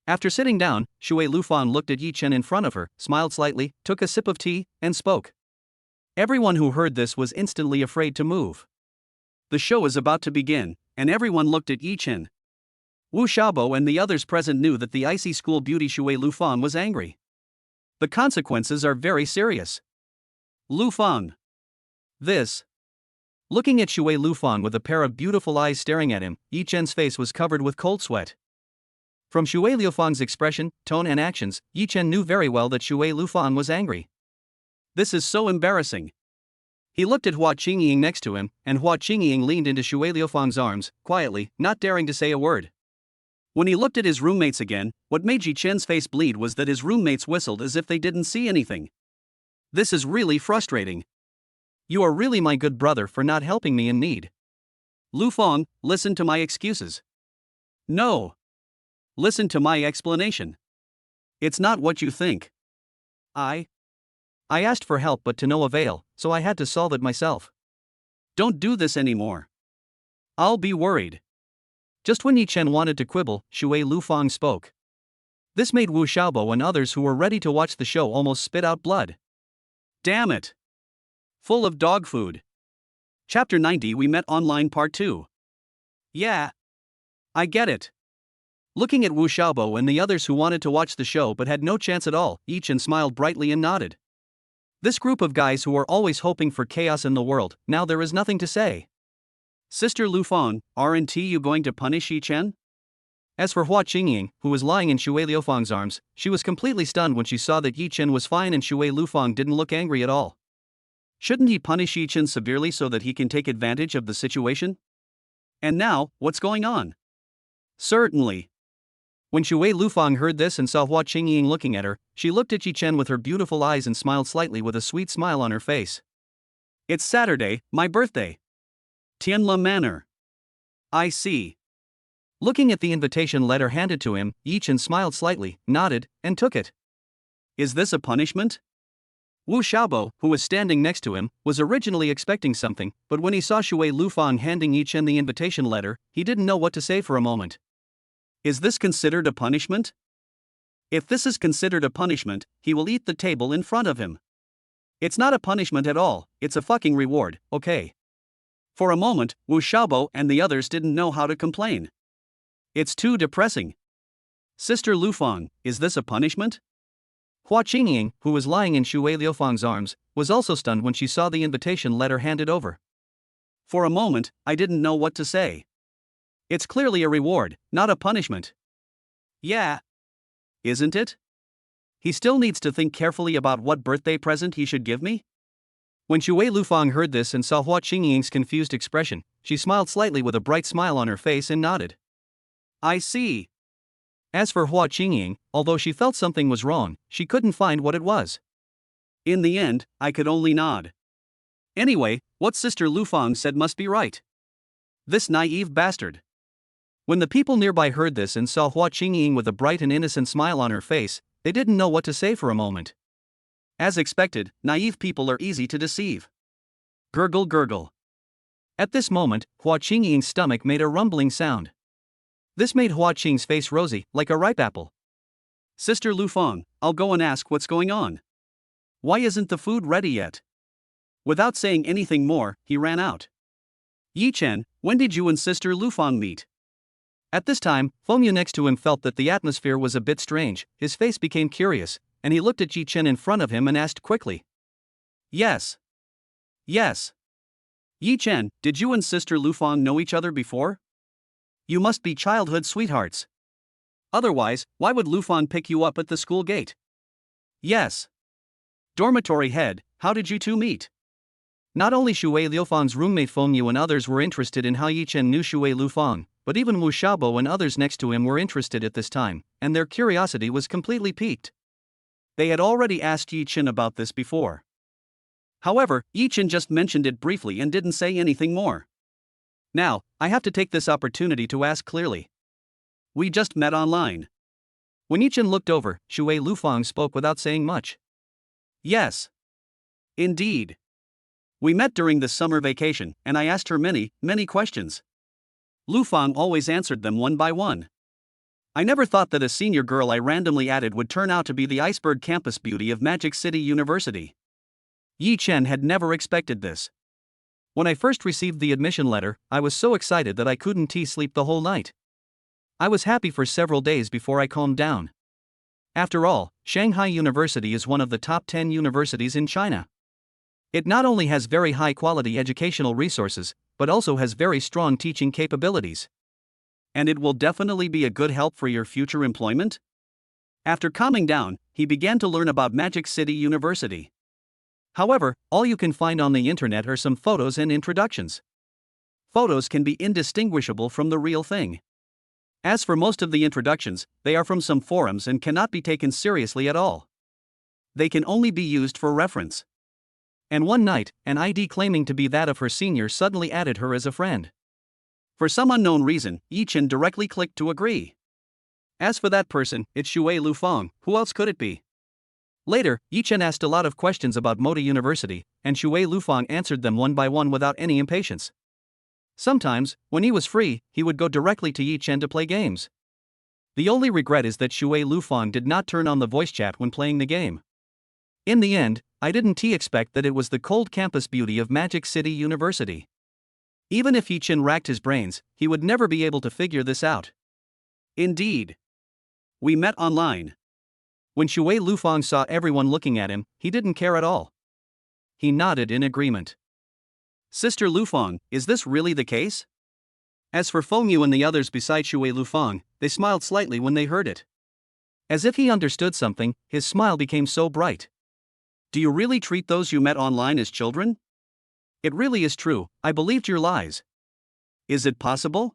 After sitting down, Shuer Lufang looked at Yichin in front of her, smiled slightly, took a sip of tea, and spoke. Everyone who heard this was instantly afraid to move. The show is about to begin, and everyone looked at Yichin. Wu Xiaobo and the others present knew that the icy school beauty Shuer Lufang was angry. The consequences are very serious. Lufang. This. Looking at Shuer Lufang with a pair of beautiful eyes staring at him, Yichin's face was covered with cold sweat. From Shuer Lufang's expression, tone and actions, Yichin knew very well that Shuer Lufang was angry. This is so embarrassing. He looked at Hua Qingying next to him, and Hua Qingying leaned into Shuer Lufang's arms, quietly, not daring to say a word. When he looked at his roommates again, what made Yichin's face bleed was that his roommates whistled as if they didn't see anything. This is really frustrating. You are really my good brother for not helping me in need. Lufang, listen to my excuses. No. Listen to my explanation. It's not what you think. I asked for help but to no avail, so I had to solve it myself. Don't do this anymore. I'll be worried. Just when Yichin wanted to quibble, Shuer Lufang spoke. This made Wu Xiaobo and others who were ready to watch the show almost spit out blood. Damn it. Full of dog food. Chapter 90 We Met Online Part 2. Yeah. I get it. Looking at Wu Xiaobo and the others who wanted to watch the show but had no chance at all, Yichin smiled brightly and nodded. This group of guys who are always hoping for chaos in the world, now there is nothing to say. Sister Lufang, aren't you going to punish Yichin? As for Hua Qingying, who was lying in Shuer Lufang's arms, she was completely stunned when she saw that Yichin was fine and Shuer Lufang didn't look angry at all. Shouldn't he punish Yichin severely so that he can take advantage of the situation? And now, what's going on? Certainly. When Shuer Lufang heard this and saw Hua Qingying looking at her, she looked at Yichin with her beautiful eyes and smiled slightly with a sweet smile on her face. It's Saturday, my birthday. Tianla Manor. I see. Looking at the invitation letter handed to him, Yichin smiled slightly, nodded, and took it. Is this a punishment? Wu Xiaobo, who was standing next to him, was originally expecting something, but when he saw Shuer Lufang handing Yichin the invitation letter, he didn't know what to say for a moment. Is this considered a punishment? If this is considered a punishment, he will eat the table in front of him. It's not a punishment at all, it's a fucking reward, okay? For a moment, Wu Xiaobo and the others didn't know how to complain. It's too depressing. Sister Lufang, is this a punishment? Hua Qingying, who was lying in Shuer Lufang's arms, was also stunned when she saw the invitation letter handed over. For a moment, I didn't know what to say. It's clearly a reward, not a punishment. Yeah. Isn't it? He still needs to think carefully about what birthday present he should give me? When Shuer Lufang heard this and saw Hua Qingying's confused expression, she smiled slightly with a bright smile on her face and nodded. I see. As for Hua Qingying, although she felt something was wrong, she couldn't find what it was. In the end, I could only nod. Anyway, what Sister Lufang said must be right. This naive bastard. When the people nearby heard this and saw Hua Qingying with a bright and innocent smile on her face, they didn't know what to say for a moment. As expected, naive people are easy to deceive. Gurgle gurgle. At this moment, Hua Qingying's stomach made a rumbling sound. This made Hua Qing's face rosy, like a ripe apple. Sister Lufang, I'll go and ask what's going on. Why isn't the food ready yet? Without saying anything more, he ran out. Yichin, when did you and Sister Lufang meet? At this time, Fengyu next to him felt that the atmosphere was a bit strange, his face became curious, and he looked at Yichin in front of him and asked quickly. Yes. Yes. Yichin, did you and Sister Lufang know each other before? You must be childhood sweethearts. Otherwise, why would Lufang pick you up at the school gate? Yes. Dormitory head, how did you two meet? Not only Shuer Lufang's roommate Fengyu and others were interested in how Yichin knew Shuer Lufang, but even Wu Xiaobo and others next to him were interested at this time, and their curiosity was completely piqued. They had already asked Yichin about this before. However, Yichin just mentioned it briefly and didn't say anything more. Now, I have to take this opportunity to ask clearly. We just met online. When Yichin looked over, Shuer Lufang spoke without saying much. Yes. Indeed. We met during the summer vacation, and I asked her many questions. Lufang always answered them one by one. I never thought that a senior girl I randomly added would turn out to be the Iceberg campus beauty of Magic City University. Yichin had never expected this. When I first received the admission letter, I was so excited that I couldn't sleep the whole night. I was happy for several days before I calmed down. After all, Shanghai University is one of the top 10 universities in China. It not only has very high-quality educational resources, but also has very strong teaching capabilities. And it will definitely be a good help for your future employment? After calming down, he began to learn about Magic City University. However, all you can find on the internet are some photos and introductions. Photos can be indistinguishable from the real thing. As for most of the introductions, they are from some forums and cannot be taken seriously at all. They can only be used for reference. And one night, an ID claiming to be that of her senior suddenly added her as a friend. For some unknown reason, Yichin directly clicked to agree. As for that person, it's Shuer Lufang, who else could it be? Later, Yichin asked a lot of questions about Mota University, and Shuer Lufang answered them one by one without any impatience. Sometimes, when he was free, he would go directly to Yichin to play games. The only regret is that Shuer Lufang did not turn on the voice chat when playing the game. In the end, I didn't expect that it was the cold campus beauty of Magic City University. Even if Yichin racked his brains, he would never be able to figure this out. Indeed. We met online. When Shuer Lufang saw everyone looking at him, he didn't care at all. He nodded in agreement. Sister Lufang, is this really the case? As for Fengyu and the others beside Shuer Lufang, they smiled slightly when they heard it. As if he understood something, his smile became so bright. Do you really treat those you met online as children? It really is true, I believed your lies. Is it possible?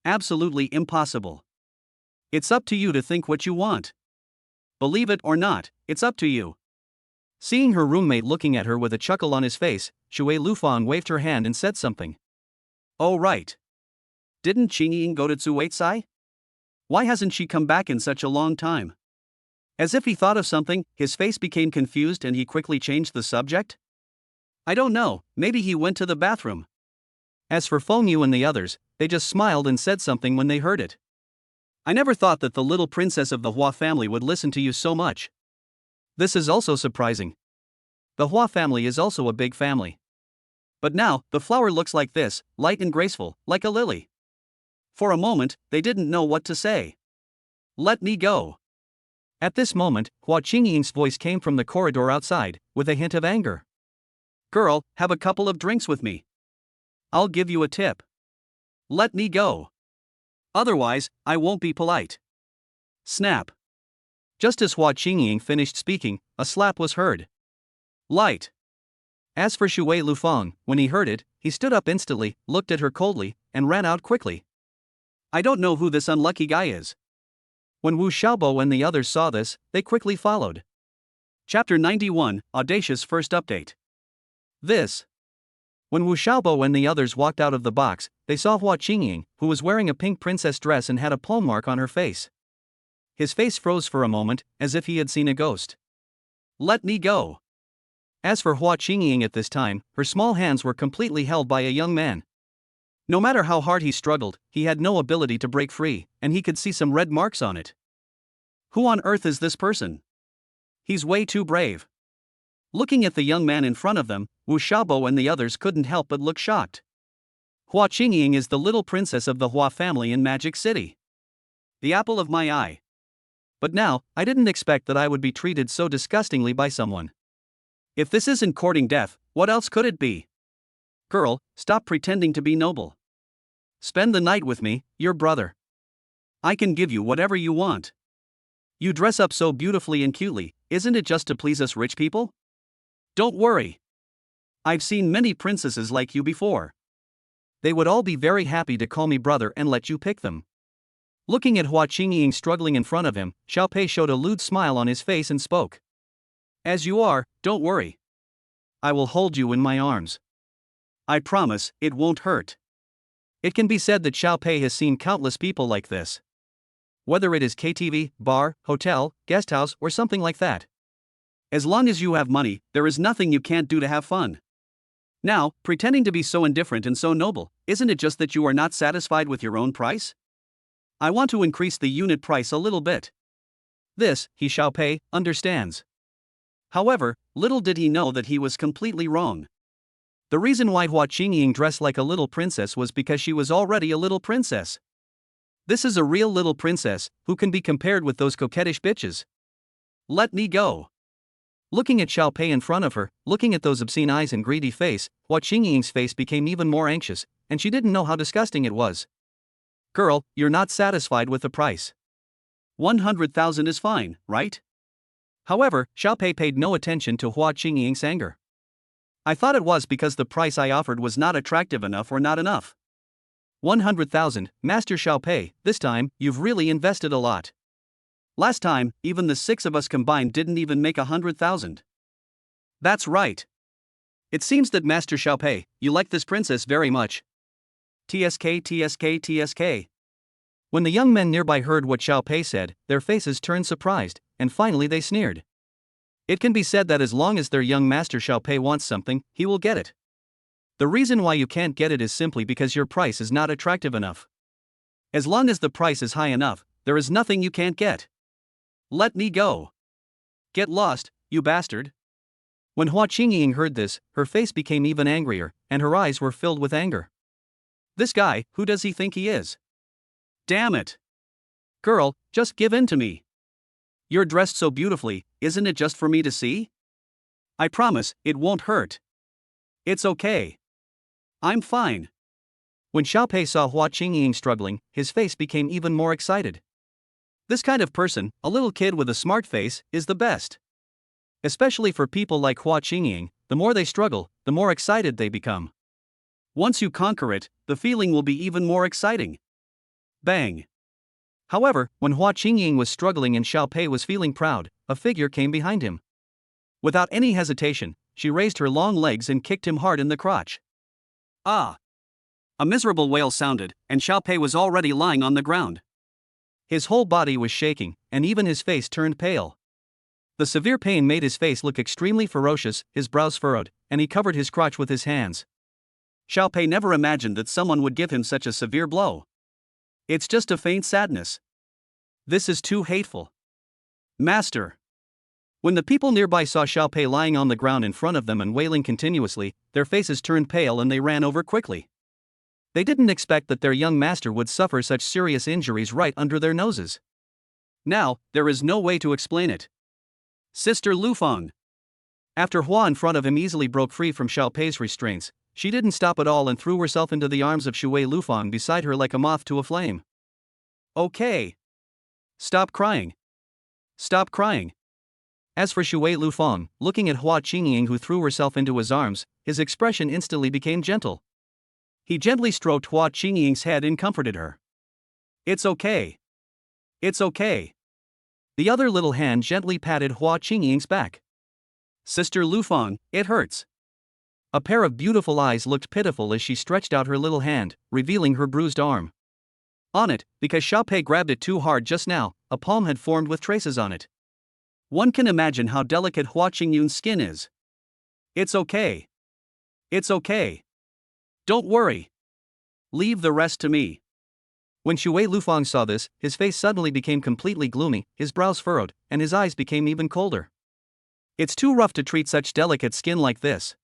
Absolutely impossible. It's up to you to think what you want. Believe it or not, it's up to you. Seeing her roommate looking at her with a chuckle on his face, Shuer Lufang waved her hand and said something. Oh right. Didn't Qingying go to Zuweitsai? Why hasn't she come back in such a long time? As if he thought of something, his face became confused and he quickly changed the subject. I don't know, maybe he went to the bathroom. As for Fengyu and the others, they just smiled and said something when they heard it. I never thought that the little princess of the Hua family would listen to you so much. This is also surprising. The Hua family is also a big family. But now, the flower looks like this, light and graceful, like a lily. For a moment, they didn't know what to say. Let me go. At this moment, Hua Qingying's voice came from the corridor outside, with a hint of anger. Girl, have a couple of drinks with me. I'll give you a tip. Let me go. Otherwise, I won't be polite. Snap. Just as Hua Qingying finished speaking, a slap was heard. Light. As for Shuer Lufang, when he heard it, he stood up instantly, looked at her coldly, and ran out quickly. I don't know who this unlucky guy is. When Wu Xiaobo and the others saw this, they quickly followed. Chapter 91, Audacious First Update. This. When Wu Xiaobo and the others walked out of the box, they saw Hua Qingying, who was wearing a pink princess dress and had a palm mark on her face. His face froze for a moment, as if he had seen a ghost. Let me go. As for Hua Qingying at this time, her small hands were completely held by a young man. No matter how hard he struggled, he had no ability to break free, and he could see some red marks on it. Who on earth is this person? He's way too brave. Looking at the young man in front of them, Wu Xiaobo and the others couldn't help but look shocked. Hua Qingying is the little princess of the Hua family in Magic City. The apple of my eye. But now, I didn't expect that I would be treated so disgustingly by someone. If this isn't courting death, what else could it be? Girl, stop pretending to be noble. Spend the night with me, your brother. I can give you whatever you want. You dress up so beautifully and cutely, isn't it just to please us rich people? Don't worry. I've seen many princesses like you before. They would all be very happy to call me brother and let you pick them. Looking at Hua Qingying struggling in front of him, Xiao Pei showed a lewd smile on his face and spoke. As you are, don't worry. I will hold you in my arms. I promise, it won't hurt. It can be said that Xiao Pei has seen countless people like this. Whether it is KTV, bar, hotel, guest house, or something like that. As long as you have money, there is nothing you can't do to have fun. Now, pretending to be so indifferent and so noble, isn't it just that you are not satisfied with your own price? I want to increase the unit price a little bit. This, he Xiao Pei, understands. However, little did he know that he was completely wrong. The reason why Hua Qingying dressed like a little princess was because she was already a little princess. This is a real little princess, who can be compared with those coquettish bitches. Let me go. Looking at Xiao Pei in front of her, looking at those obscene eyes and greedy face, Hua Qingying's face became even more anxious, and she didn't know how disgusting it was. Girl, you're not satisfied with the price. 100,000 is fine, right? However, Xiaopei paid no attention to Hua Qingying's anger. I thought it was because the price I offered was not attractive enough or not enough. 100,000, Master Xiaopei, this time, you've really invested a lot. Last time, even the 6 of us combined didn't even make 100,000. That's right. It seems that Master Xiaopei, you like this princess very much. TSK, TSK, TSK. When the young men nearby heard what Xiaopei said, their faces turned surprised, and finally they sneered. It can be said that as long as their young master Xiaopei wants something, he will get it. The reason why you can't get it is simply because your price is not attractive enough. As long as the price is high enough, there is nothing you can't get. Let me go. Get lost, you bastard. When Hua Qingying heard this, her face became even angrier, and her eyes were filled with anger. This guy, who does he think he is? Damn it. Girl, just give in to me. You're dressed so beautifully, isn't it just for me to see? I promise, it won't hurt. It's okay. I'm fine. When Xiaopei saw Hua Qingying struggling, his face became even more excited. This kind of person, a little kid with a smart face, is the best. Especially for people like Hua Qingying, the more they struggle, the more excited they become. Once you conquer it, the feeling will be even more exciting. Bang. However, when Hua Qingying was struggling and Xiaopei was feeling proud, a figure came behind him. Without any hesitation, she raised her long legs and kicked him hard in the crotch. Ah! A miserable wail sounded, and Xiaopei was already lying on the ground. His whole body was shaking, and even his face turned pale. The severe pain made his face look extremely ferocious, his brows furrowed, and he covered his crotch with his hands. Xiaopei never imagined that someone would give him such a severe blow. It's just a faint sadness. This is too hateful. Master. When the people nearby saw Xiaopei lying on the ground in front of them and wailing continuously, their faces turned pale and they ran over quickly. They didn't expect that their young master would suffer such serious injuries right under their noses. Now, there is no way to explain it. Sister Lufang. After Hua in front of him easily broke free from Xiaopei's restraints, she didn't stop at all and threw herself into the arms of Shuer Lufang beside her like a moth to a flame. Okay. Stop crying. Stop crying. As for Shuer Lufang, looking at Hua Qingying who threw herself into his arms, his expression instantly became gentle. He gently stroked Hua Qingying's head and comforted her. It's okay. It's okay. The other little hand gently patted Hua Qingying's back. Sister Lufang, it hurts. A pair of beautiful eyes looked pitiful as she stretched out her little hand, revealing her bruised arm. On it, because Xiaopei grabbed it too hard just now, a palm had formed with traces on it. One can imagine how delicate Hua Qingyun's skin is. It's okay. It's okay. Don't worry. Leave the rest to me. When Shuer Lufang saw this, his face suddenly became completely gloomy, his brows furrowed, and his eyes became even colder. It's too rough to treat such delicate skin like this.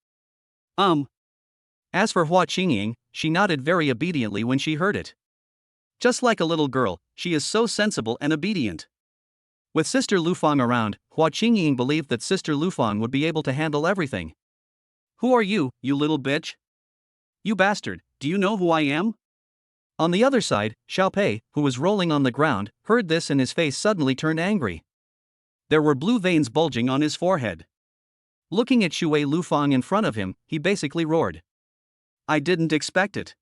As for Hua Qingying, she nodded very obediently when she heard it. Just like a little girl, she is so sensible and obedient. With Sister Lufang around, Hua Qingying believed that Sister Lufang would be able to handle everything. Who are you, you little bitch? You bastard, do you know who I am? On the other side, Xiaopei, who was rolling on the ground, heard this and his face suddenly turned angry. There were blue veins bulging on his forehead. Looking at Shuer Lufang in front of him, he basically roared. I didn't expect it.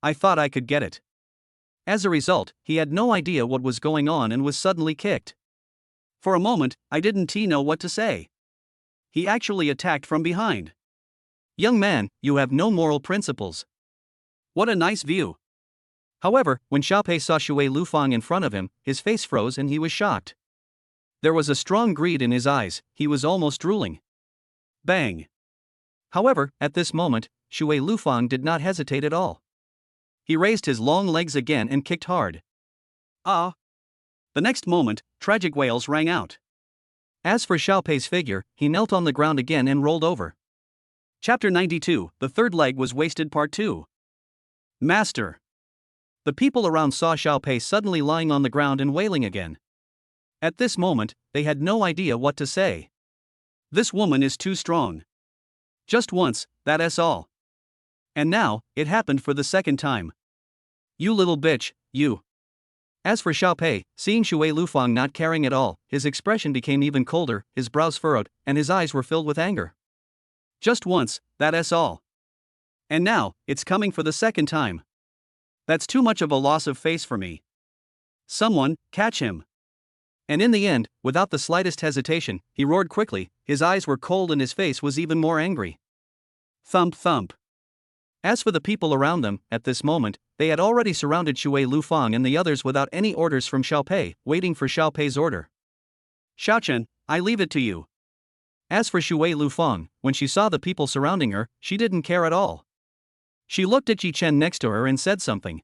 I thought I could get it. As a result, he had no idea what was going on and was suddenly kicked. For a moment, I didn't know what to say. He actually attacked from behind. Young man, you have no moral principles. What a nice view. However, when Xiaopei saw Shuer Lufang in front of him, his face froze and he was shocked. There was a strong greed in his eyes, he was almost drooling. Bang. However, at this moment, Shuer Lufang did not hesitate at all. He raised his long legs again and kicked hard. Ah! The next moment, tragic wails rang out. As for Xiaopei's figure, he knelt on the ground again and rolled over. Chapter 92, The Third Leg Was Wasted Part 2. Master. The people around saw Xiaopei suddenly lying on the ground and wailing again. At this moment, they had no idea what to say. This woman is too strong. Just once, that's all. And now, it happened for the second time. You little bitch, you. As for Xiaopei, seeing Shui Lufang not caring at all, his expression became even colder, his brows furrowed, and his eyes were filled with anger. Just once, that's all. And now, it's coming for the second time. That's too much of a loss of face for me. Someone, catch him. And in the end, without the slightest hesitation, he roared quickly, his eyes were cold and his face was even more angry. Thump thump. As for the people around them, at this moment, they had already surrounded Shui Lufang and the others without any orders from Xiaopei, waiting for Xiaopei's order. Xiaochen, I leave it to you. As for Shui Lufang, when she saw the people surrounding her, she didn't care at all. She looked at Yichin next to her and said something.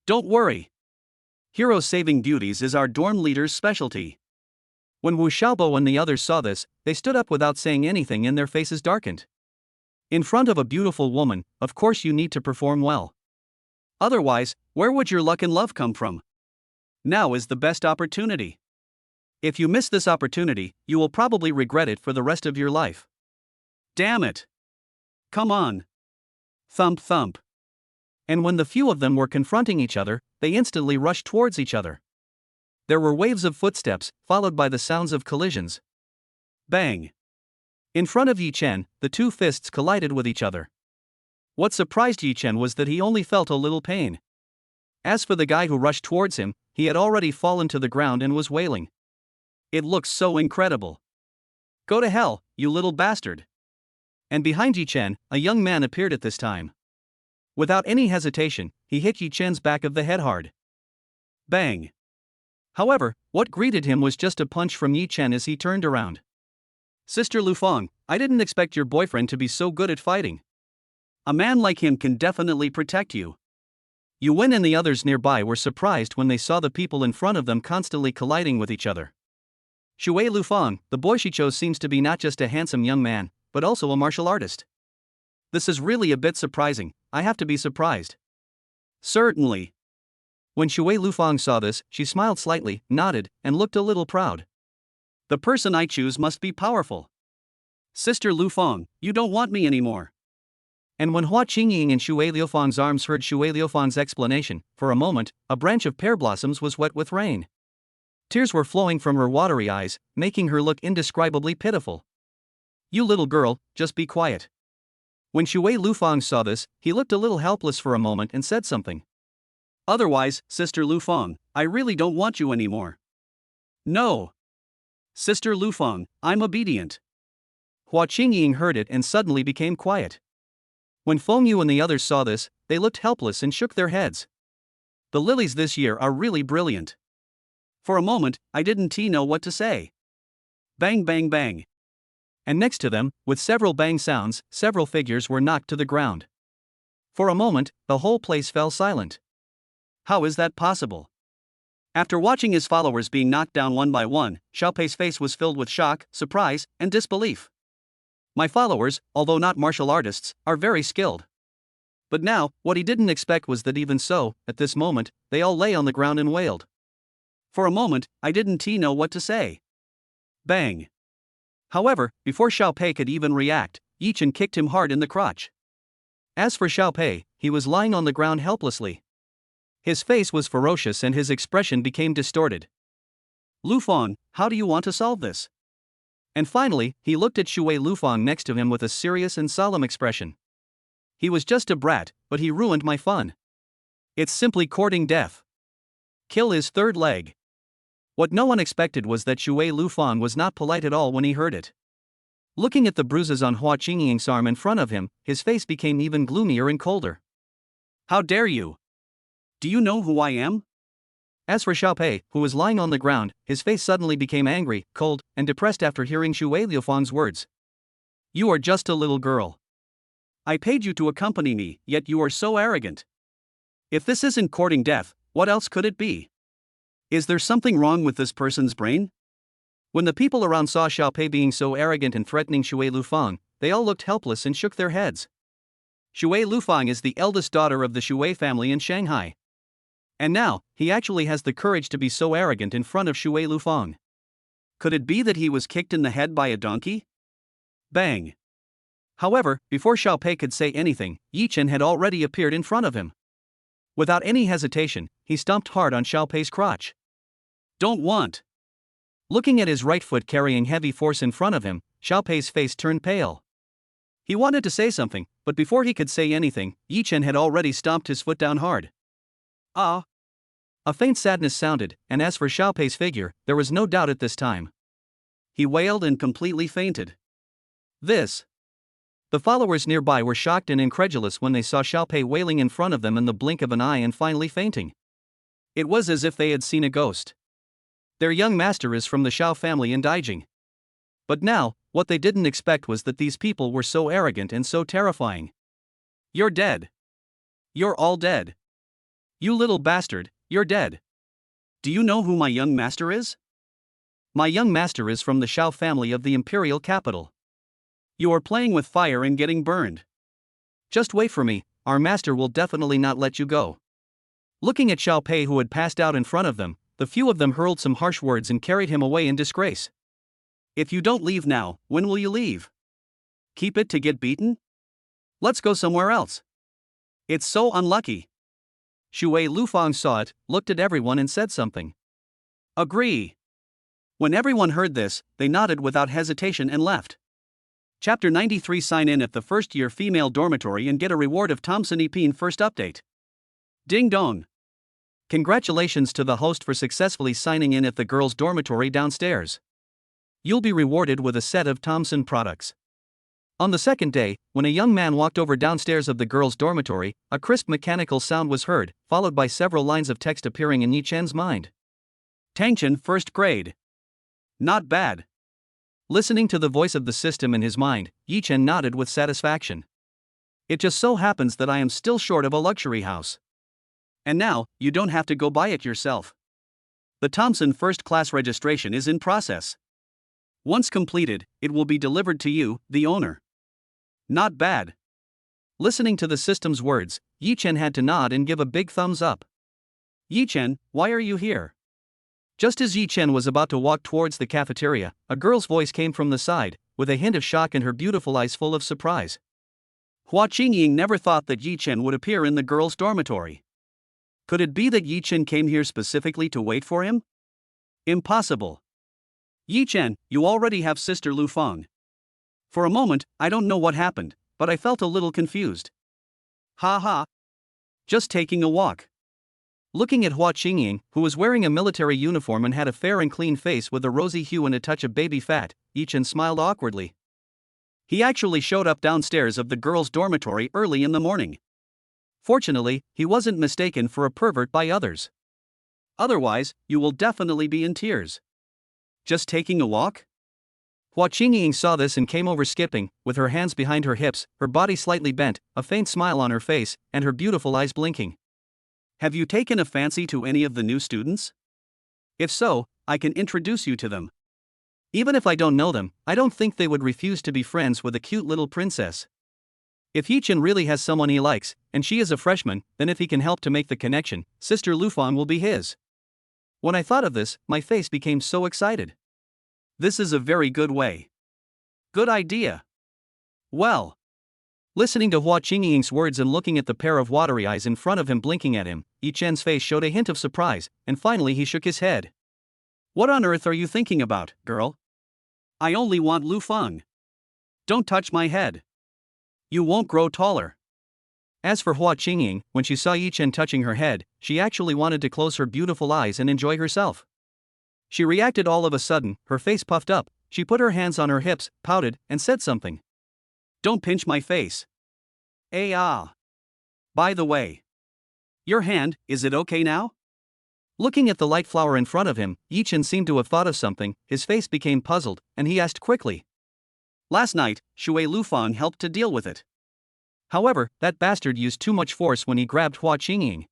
Don't worry. Hero saving duties is our dorm leader's specialty. When Wu Xiaobo and the others saw this, they stood up without saying anything and their faces darkened. In front of a beautiful woman, of course you need to perform well. Otherwise, where would your luck and love come from? Now is the best opportunity. If you miss this opportunity, you will probably regret it for the rest of your life. Damn it! Come on! Thump thump. And when the few of them were confronting each other, they instantly rushed towards each other. There were waves of footsteps, followed by the sounds of collisions. Bang! In front of Yichin, the two fists collided with each other. What surprised Yichin was that he only felt a little pain. As for the guy who rushed towards him, he had already fallen to the ground and was wailing. It looks so incredible. Go to hell, you little bastard. And behind Yichin, a young man appeared at this time. Without any hesitation, he hit Yichin's back of the head hard. Bang! However, what greeted him was just a punch from Yichin as he turned around. Sister Lufang, I didn't expect your boyfriend to be so good at fighting. A man like him can definitely protect you. Yuwen and the others nearby were surprised when they saw the people in front of them constantly colliding with each other. Shui Lufang, the boy she chose, seems to be not just a handsome young man, but also a martial artist. This is really a bit surprising, I have to be surprised. Certainly. When Shui Lufang saw this, she smiled slightly, nodded, and looked a little proud. The person I choose must be powerful. Sister Lufang, you don't want me anymore. And when Hua Qingying in Shui Liufang's arms heard Shui Liufang's explanation, for a moment, a branch of pear blossoms was wet with rain. Tears were flowing from her watery eyes, making her look indescribably pitiful. You little girl, just be quiet. When Shui Lufang saw this, he looked a little helpless for a moment and said something. Otherwise, Sister Lufang, I really don't want you anymore. No. Sister Lufang, I'm obedient. Hua Qingying heard it and suddenly became quiet. When Feng Yu and the others saw this, they looked helpless and shook their heads. The lilies this year are really brilliant. For a moment, I didn't know what to say. Bang bang bang. And next to them, with several bang sounds, several figures were knocked to the ground. For a moment, the whole place fell silent. How is that possible? After watching his followers being knocked down one by one, Xiaopei's face was filled with shock, surprise, and disbelief. My followers, although not martial artists, are very skilled. But now, what he didn't expect was that even so, at this moment, they all lay on the ground and wailed. For a moment, I didn't know what to say. Bang. However, before Xiaopei could even react, Yichin kicked him hard in the crotch. As for Xiaopei, he was lying on the ground helplessly. His face was ferocious and his expression became distorted. Lufang, how do you want to solve this? And finally, he looked at Shui Lufang next to him with a serious and solemn expression. He was just a brat, but he ruined my fun. It's simply courting death. Kill his third leg. What no one expected was that Shui Lufang was not polite at all when he heard it. Looking at the bruises on Hua Qingying's arm in front of him, his face became even gloomier and colder. How dare you? Do you know who I am? As for Xiaopei, who was lying on the ground, his face suddenly became angry, cold, and depressed after hearing Shui Lufang's words. You are just a little girl. I paid you to accompany me, yet you are so arrogant. If this isn't courting death, what else could it be? Is there something wrong with this person's brain? When the people around saw Xiaopei being so arrogant and threatening Shui Lufang, they all looked helpless and shook their heads. Shui Lufang is the eldest daughter of the Shui family in Shanghai. And now, he actually has the courage to be so arrogant in front of Shui Lufang. Could it be that he was kicked in the head by a donkey? Bang. However, before Xiaopei could say anything, Yichin had already appeared in front of him. Without any hesitation, he stomped hard on Xiaopei's crotch. Don't want. Looking at his right foot carrying heavy force in front of him, Xiaopei's face turned pale. He wanted to say something, but before he could say anything, Yichin had already stomped his foot down hard. Ah! A faint sadness sounded, and as for Xiaopei's figure, there was no doubt at this time. He wailed and completely fainted. This. The followers nearby were shocked and incredulous when they saw Xiaopei wailing in front of them in the blink of an eye and finally fainting. It was as if they had seen a ghost. Their young master is from the Xiao family in Daijing. But now, what they didn't expect was that these people were so arrogant and so terrifying. You're dead. You're all dead. You little bastard, you're dead. Do you know who my young master is? My young master is from the Xiao family of the imperial capital. You are playing with fire and getting burned. Just wait for me, our master will definitely not let you go. Looking at Xiaopei, who had passed out in front of them, the few of them hurled some harsh words and carried him away in disgrace. If you don't leave now, when will you leave? Keep it to get beaten? Let's go somewhere else. It's so unlucky. Shuer Lufang saw it, looked at everyone and said something. Agree. When everyone heard this, they nodded without hesitation and left. Chapter 93. Sign in at the first-year female dormitory and get a reward of Thompson Epine first update. Ding dong. Congratulations to the host for successfully signing in at the girls' dormitory downstairs. You'll be rewarded with a set of Thompson products. On the second day, when a young man walked over downstairs of the girls' dormitory, a crisp mechanical sound was heard, followed by several lines of text appearing in Yichen's mind. Tangchen first grade. Not bad. Listening to the voice of the system in his mind, Yichin nodded with satisfaction. It just so happens that I am still short of a luxury house. And now, you don't have to go buy it yourself. The Thompson first class registration is in process. Once completed, it will be delivered to you, the owner. Not bad. Listening to the system's words, Yichin had to nod and give a big thumbs up. Yichin, why are you here? Just as Yichin was about to walk towards the cafeteria, a girl's voice came from the side, with a hint of shock in her beautiful eyes full of surprise. Hua Qingying never thought that Yichin would appear in the girls' dormitory. Could it be that Yichin came here specifically to wait for him? Impossible. Yichin, you already have Sister Lufang. For a moment, I don't know what happened, but I felt a little confused. Ha ha. Just taking a walk. Looking at Hua Qingying, who was wearing a military uniform and had a fair and clean face with a rosy hue and a touch of baby fat, Yichin smiled awkwardly. He actually showed up downstairs of the girls' dormitory early in the morning. Fortunately, he wasn't mistaken for a pervert by others. Otherwise, you will definitely be in tears. Just taking a walk? Hua Qingying saw this and came over skipping, with her hands behind her hips, her body slightly bent, a faint smile on her face, and her beautiful eyes blinking. Have you taken a fancy to any of the new students? If so, I can introduce you to them. Even if I don't know them, I don't think they would refuse to be friends with a cute little princess. If Yichin really has someone he likes, and she is a freshman, then if he can help to make the connection, Sister Lufang will be his. When I thought of this, my face became so excited. This is a very good way. Good idea. Well. Listening to Hua Qingying's words and looking at the pair of watery eyes in front of him blinking at him, Yichen's face showed a hint of surprise, and finally he shook his head. What on earth are you thinking about, girl? I only want Lufang. Don't touch my head. You won't grow taller. As for Hua Qingying, when she saw Yichin touching her head, she actually wanted to close her beautiful eyes and enjoy herself. She reacted all of a sudden, her face puffed up, she put her hands on her hips, pouted, and said something. Don't pinch my face. By the way. Your hand, is it okay now? Looking at the light flower in front of him, Yichin seemed to have thought of something, his face became puzzled, and he asked quickly. Last night, Shuer Lufang helped to deal with it. However, that bastard used too much force when he grabbed Hua Qingying.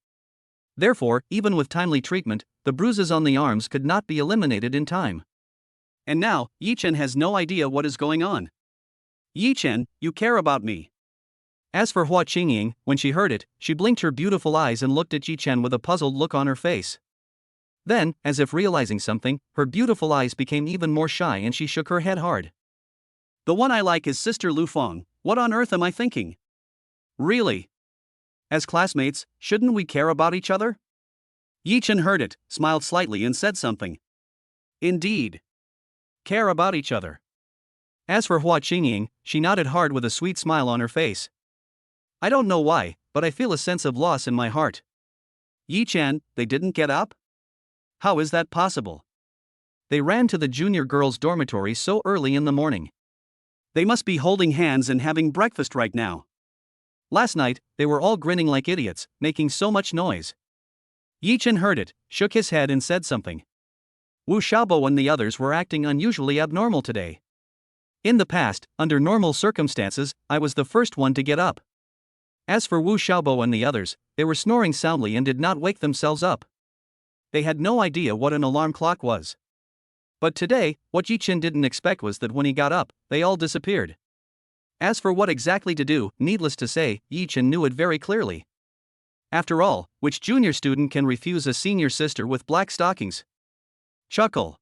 Therefore, even with timely treatment, the bruises on the arms could not be eliminated in time. And now, Yichin has no idea what is going on. Yichin, you care about me. As for Hua Qingying, when she heard it, she blinked her beautiful eyes and looked at Yichin with a puzzled look on her face. Then, as if realizing something, her beautiful eyes became even more shy and she shook her head hard. The one I like is Sister Lufang, what on earth am I thinking? Really? As classmates, shouldn't we care about each other? Yichin heard it, smiled slightly and said something. Indeed. Care about each other. As for Hua Qingying, she nodded hard with a sweet smile on her face. I don't know why, but I feel a sense of loss in my heart. Yichin, they didn't get up? How is that possible? They ran to the junior girls' dormitory so early in the morning. They must be holding hands and having breakfast right now. Last night, they were all grinning like idiots, making so much noise. Yichin heard it, shook his head and said something. Wu Xiaobo and the others were acting unusually abnormal today. In the past, under normal circumstances, I was the first one to get up. As for Wu Xiaobo and the others, they were snoring soundly and did not wake themselves up. They had no idea what an alarm clock was. But today, what Yichin didn't expect was that when he got up, they all disappeared. As for what exactly to do, needless to say, Yichin knew it very clearly. After all, which junior student can refuse a senior sister with black stockings? Chuckle.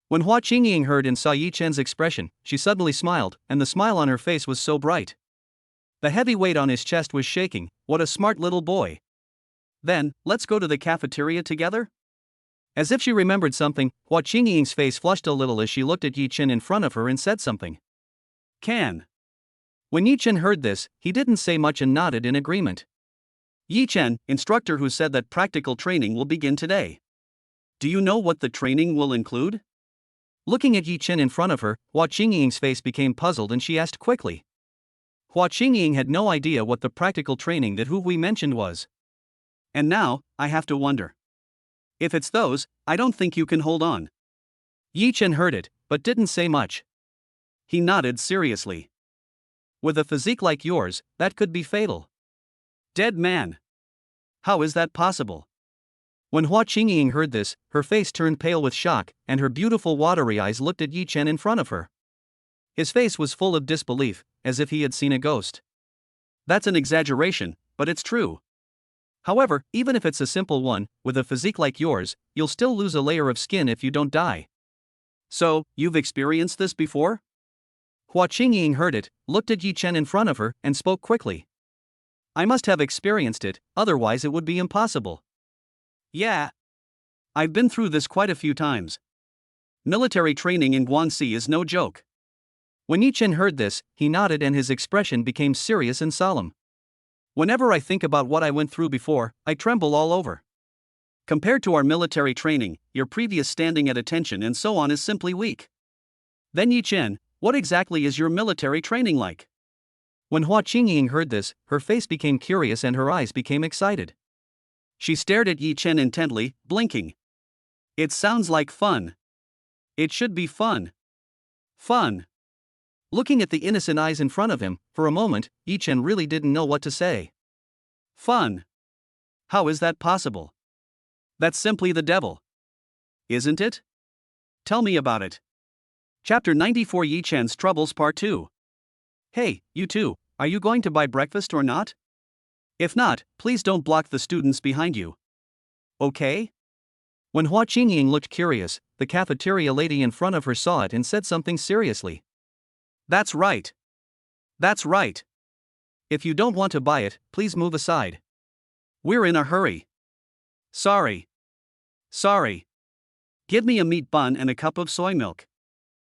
When Hua Qingying heard and saw Yichin's expression, she suddenly smiled, and the smile on her face was so bright. The heavy weight on his chest was shaking. What a smart little boy. Then, let's go to the cafeteria together? As if she remembered something, Hua Qingying's face flushed a little as she looked at Yichin in front of her and said something. Can. When Yichin heard this, he didn't say much and nodded in agreement. Yichin, instructor who said that practical training will begin today. Do you know what the training will include? Looking at Yichin in front of her, Hua Qingying's face became puzzled and she asked quickly. Hua Qingying had no idea what the practical training that Hui mentioned was. And now, I have to wonder. If it's those, I don't think you can hold on. Yichin heard it, but didn't say much. He nodded seriously. With a physique like yours, that could be fatal. Dead man. How is that possible? When Hua Qingying heard this, her face turned pale with shock, and her beautiful watery eyes looked at Yichin in front of her. His face was full of disbelief, as if he had seen a ghost. That's an exaggeration, but it's true. However, even if it's a simple one, with a physique like yours, you'll still lose a layer of skin if you don't die. So, you've experienced this before? Hua Qingying heard it, looked at Yichin in front of her, and spoke quickly. I must have experienced it, otherwise it would be impossible. Yeah. I've been through this quite a few times. Military training in Guangxi is no joke. When Yichin heard this, he nodded and his expression became serious and solemn. Whenever I think about what I went through before, I tremble all over. Compared to our military training, your previous standing at attention and so on is simply weak. Then Yichin, what exactly is your military training like? When Hua Qingying heard this, her face became curious and her eyes became excited. She stared at Yichin intently, blinking. It sounds like fun. It should be fun. Fun. Looking at the innocent eyes in front of him, for a moment, Yichin really didn't know what to say. Fun. How is that possible? That's simply the devil. Isn't it? Tell me about it. Chapter 94 Yichin's Troubles Part 2. Hey, you two, are you going to buy breakfast or not? If not, please don't block the students behind you. Okay? When Hua Qingying looked curious, the cafeteria lady in front of her saw it and said something seriously. That's right. That's right. If you don't want to buy it, please move aside. We're in a hurry. Sorry. Sorry. Give me a meat bun and a cup of soy milk.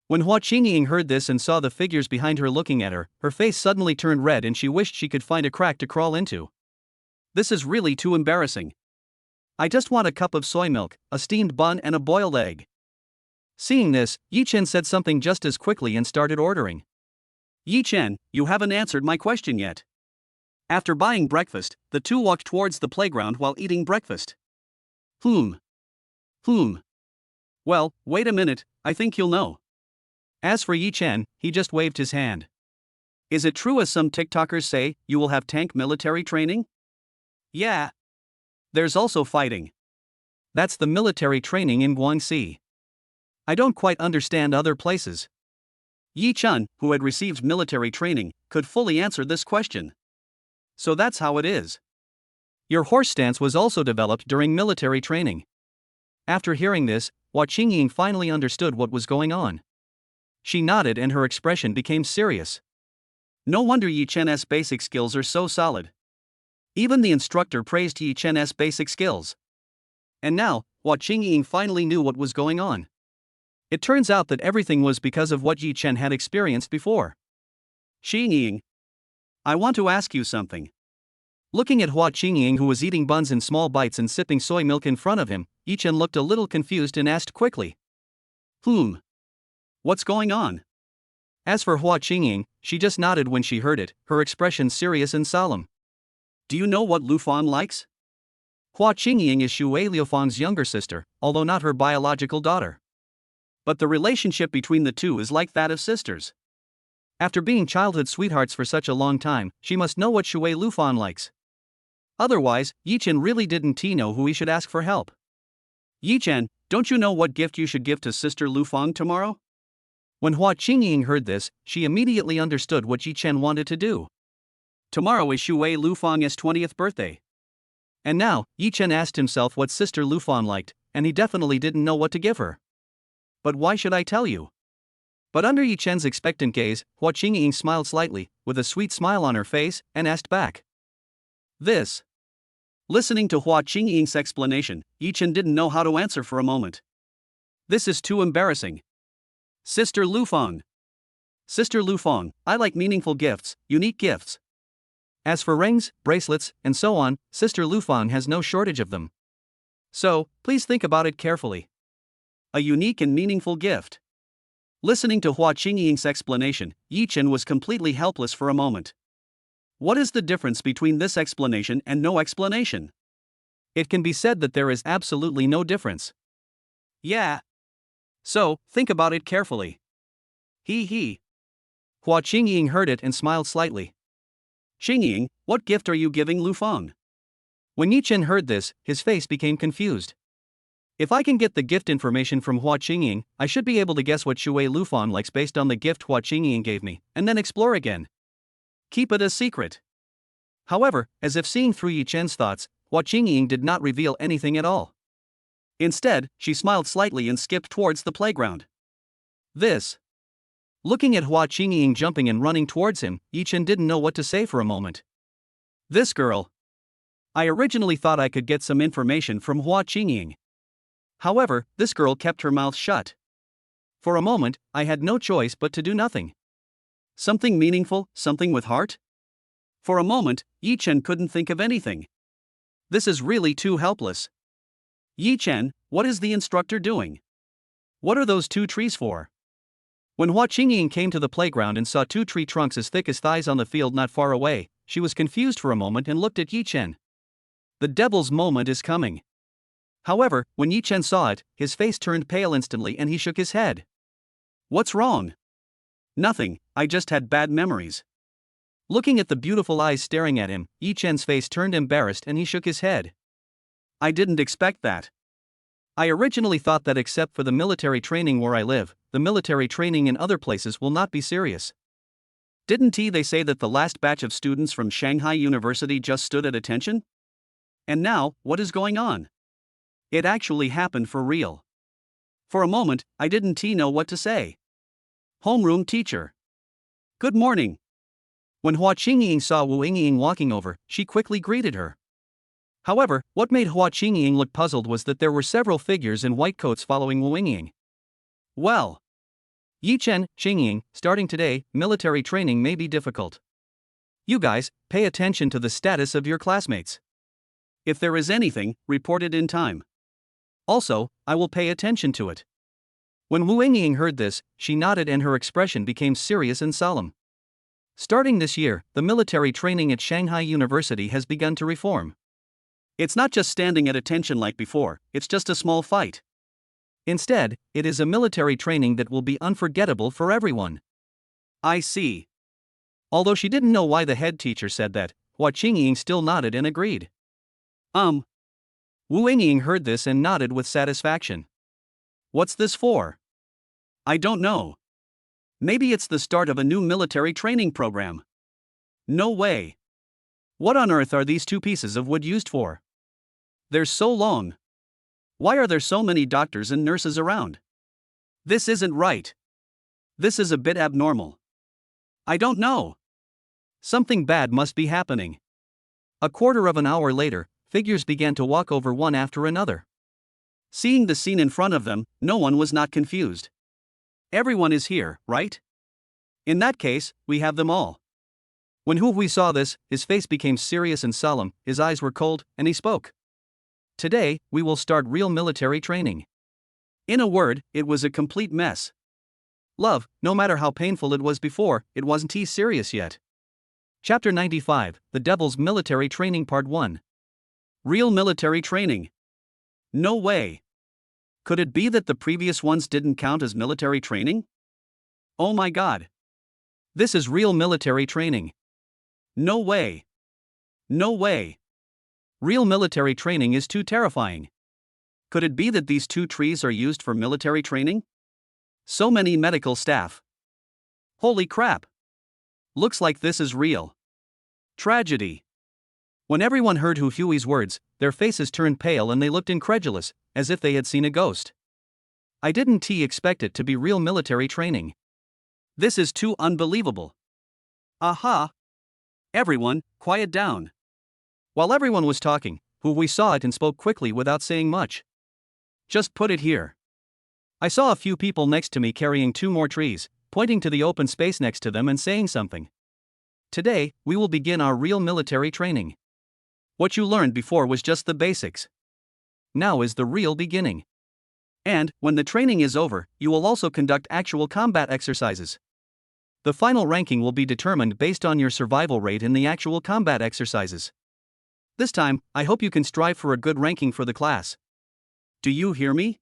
When Hua Qingying heard this and saw the figures behind her looking at her, her face suddenly turned red and she wished she could find a crack to crawl into. This is really too embarrassing. I just want a cup of soy milk, a steamed bun and a boiled egg. Seeing this, Yichin said something just as quickly and started ordering. Yichin, you haven't answered my question yet. After buying breakfast, the two walked towards the playground while eating breakfast. Well, wait a minute, I think you'll know. As for Yichin, he just waved his hand. Is it true as some TikTokers say, you will have tank military training? Yeah. There's also fighting. That's the military training in Guangxi. I don't quite understand other places. Yichin, who had received military training, could fully answer this question. So that's how it is. Your horse stance was also developed during military training. After hearing this, Hua Qingying finally understood what was going on. She nodded and her expression became serious. No wonder Yichin's basic skills are so solid. Even the instructor praised Yichin's basic skills. And now, Hua Qingying finally knew what was going on. It turns out that everything was because of what Yichin had experienced before. Qingying, I want to ask you something. Looking at Hua Qingying, who was eating buns in small bites and sipping soy milk in front of him, Yichin looked a little confused and asked quickly. What's going on? As for Hua Qingying, she just nodded when she heard it, her expression serious and solemn. Do you know what Lufang likes? Hua Qingying is Shuer Lufang's younger sister, although not her biological daughter. But the relationship between the two is like that of sisters. After being childhood sweethearts for such a long time, she must know what Shuer Lufang likes. Otherwise, Yichin really didn't know who he should ask for help. Yichin, don't you know what gift you should give to Sister Lufang tomorrow? When Hua Qingying heard this, she immediately understood what Yichin wanted to do. Tomorrow is Shuer Lufang's 20th birthday. And now, Yichin asked himself what Sister Lufang liked, and he definitely didn't know what to give her. But why should I tell you? But under Yichin's expectant gaze, Hua Qingying smiled slightly, with a sweet smile on her face, and asked back. This. Listening to Hua Qingying's explanation, Yichin didn't know how to answer for a moment. This is too embarrassing. Sister Lufang. Sister Lufang, I like meaningful gifts, unique gifts. As for rings, bracelets, and so on, Sister Lufang has no shortage of them. So, please think about it carefully. A unique and meaningful gift. Listening to Hua Qingying's explanation, Yichin was completely helpless for a moment. What is the difference between this explanation and no explanation? It can be said that there is absolutely no difference. Yeah. So, think about it carefully. He. Hua Qingying heard it and smiled slightly. Qingying, what gift are you giving Lufang? When Yichin heard this, his face became confused. If I can get the gift information from Hua Qingying, I should be able to guess what Shuer Lufang likes based on the gift Hua Qingying gave me, and then explore again. Keep it a secret. However, as if seeing through Yichin's thoughts, Hua Qingying did not reveal anything at all. Instead, she smiled slightly and skipped towards the playground. This. Looking at Hua Qingying jumping and running towards him, Yichin didn't know what to say for a moment. This girl. I originally thought I could get some information from Hua Qingying. However, this girl kept her mouth shut. For a moment, I had no choice but to do nothing. Something meaningful, something with heart? For a moment, Yichin couldn't think of anything. This is really too helpless. Yichin, what is the instructor doing? What are those two trees for? When Hua Qingying came to the playground and saw two tree trunks as thick as thighs on the field not far away, she was confused for a moment and looked at Yichin. The devil's moment is coming. However, when Yichin saw it, his face turned pale instantly and he shook his head. What's wrong? Nothing, I just had bad memories. Looking at the beautiful eyes staring at him, Yichin's face turned embarrassed and he shook his head. I didn't expect that. I originally thought that except for the military training where I live, the military training in other places will not be serious. Didn't they say that the last batch of students from Shanghai University just stood at attention? And now, what is going on? It actually happened for real. For a moment, I didn't know what to say. Homeroom teacher. Good morning. When Hua Qingying saw Wu Yingying walking over, she quickly greeted her. However, what made Hua Qingying look puzzled was that there were several figures in white coats following Wu Yingying. Well. Yichin, Qingying, starting today, military training may be difficult. You guys, pay attention to the status of your classmates. If there is anything, report it in time. Also, I will pay attention to it. When Wu Yingying heard this, she nodded and her expression became serious and solemn. Starting this year, the military training at Shanghai University has begun to reform. It's not just standing at attention like before, it's just a small fight. Instead, it is a military training that will be unforgettable for everyone. I see. Although she didn't know why the head teacher said that, Hua Qingying still nodded and agreed. Wu Yingying heard this and nodded with satisfaction. What's this for? I don't know. Maybe it's the start of a new military training program. No way. What on earth are these two pieces of wood used for? They're so long. Why are there so many doctors and nurses around? This isn't right. This is a bit abnormal. I don't know. Something bad must be happening. A quarter of an hour later, figures began to walk over one after another. Seeing the scene in front of them, no one was not confused. Everyone is here, right? In that case, we have them all. When Hui saw this, his face became serious and solemn, his eyes were cold, and he spoke. Today, we will start real military training. In a word, it was a complete mess. Love, no matter how painful it was before, it wasn't serious yet. Chapter 95, The Devil's Military Training Part 1. Real military training. No way. Could it be that the previous ones didn't count as military training? Oh my god. This is real military training. No way. No way. Real military training is too terrifying. Could it be that these 2 trees are used for military training? So many medical staff. Holy crap. Looks like this is real. Tragedy. When everyone heard Hui's words, their faces turned pale and they looked incredulous, as if they had seen a ghost. I didn't expect it to be real military training. This is too unbelievable. Aha! Everyone, quiet down. While everyone was talking, Hui saw it and spoke quickly without saying much. Just put it here. I saw a few people next to me carrying 2 more trees, pointing to the open space next to them and saying something. Today, we will begin our real military training. What you learned before was just the basics. Now is the real beginning. And, when the training is over, you will also conduct actual combat exercises. The final ranking will be determined based on your survival rate in the actual combat exercises. This time, I hope you can strive for a good ranking for the class. Do you hear me?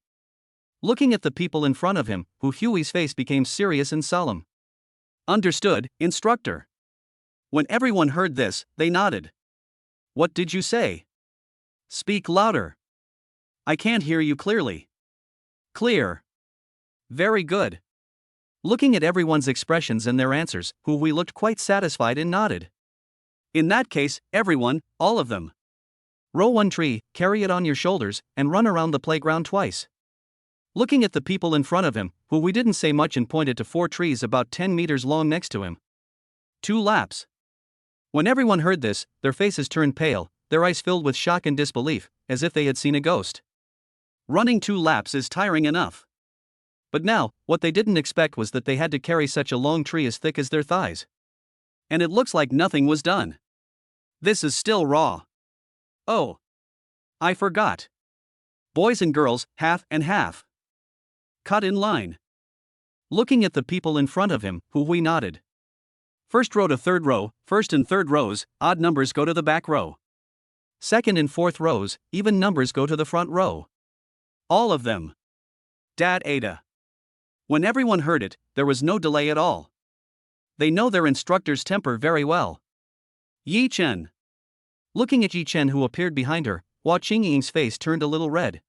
Looking at the people in front of him, Hui's face became serious and solemn. Understood, instructor. When everyone heard this, they nodded. What did you say? Speak louder. I can't hear you clearly. Clear. Very good. Looking at everyone's expressions and their answers, Hui looked quite satisfied and nodded. In that case, everyone, all of them. Row 1 tree, carry it on your shoulders, and run around the playground twice. Looking at the people in front of him, Hui didn't say much and pointed to 4 trees about 10 meters long next to him. 2 laps. When everyone heard this, their faces turned pale, their eyes filled with shock and disbelief, as if they had seen a ghost. Running 2 laps is tiring enough. But now, what they didn't expect was that they had to carry such a long tree as thick as their thighs. And it looks like nothing was done. This is still raw. Oh. I forgot. Boys and girls, half and half. Cut in line. Looking at the people in front of him, Hui nodded. First row to third row, first and third rows, odd numbers go to the back row. Second and fourth rows, even numbers go to the front row. All of them. Dad Ada. When everyone heard it, there was no delay at all. They know their instructor's temper very well. Yichin. Looking at Yichin who appeared behind her, Hua Qingying's face turned a little red.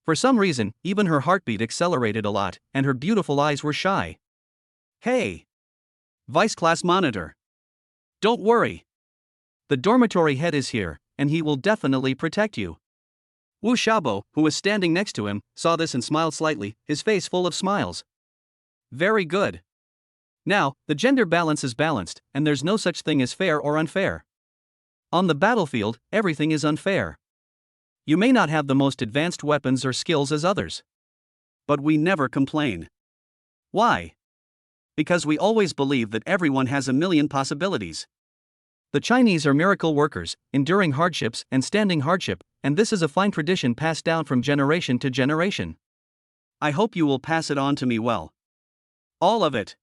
For some reason, even her heartbeat accelerated a lot, and her beautiful eyes were shy. Hey! Vice Class Monitor. Don't worry. The dormitory head is here, and he will definitely protect you. Wu Xiaobo, who was standing next to him, saw this and smiled slightly, his face full of smiles. Very good. Now, the gender balance is balanced, and there's no such thing as fair or unfair. On the battlefield, everything is unfair. You may not have the most advanced weapons or skills as others. But we never complain. Why? Because we always believe that everyone has a million possibilities. The Chinese are miracle workers, enduring hardships and standing hardship, and this is a fine tradition passed down from generation to generation. I hope you will pass it on to me well. All of it.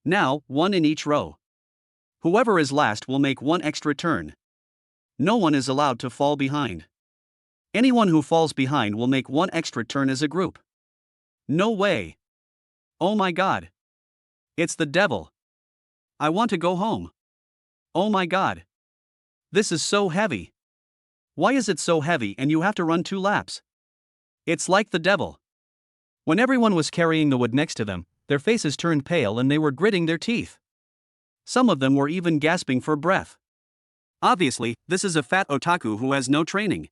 Now, 1 in each row. Whoever is last will make 1 extra turn. No one is allowed to fall behind. Anyone who falls behind will make 1 extra turn as a group. No way. Oh my god. It's the devil. I want to go home. Oh my god. This is so heavy. Why is it so heavy and you have to run 2 laps? It's like the devil. When everyone was carrying the wood next to them, their faces turned pale and they were gritting their teeth. Some of them were even gasping for breath. Obviously, this is a fat otaku who has no training.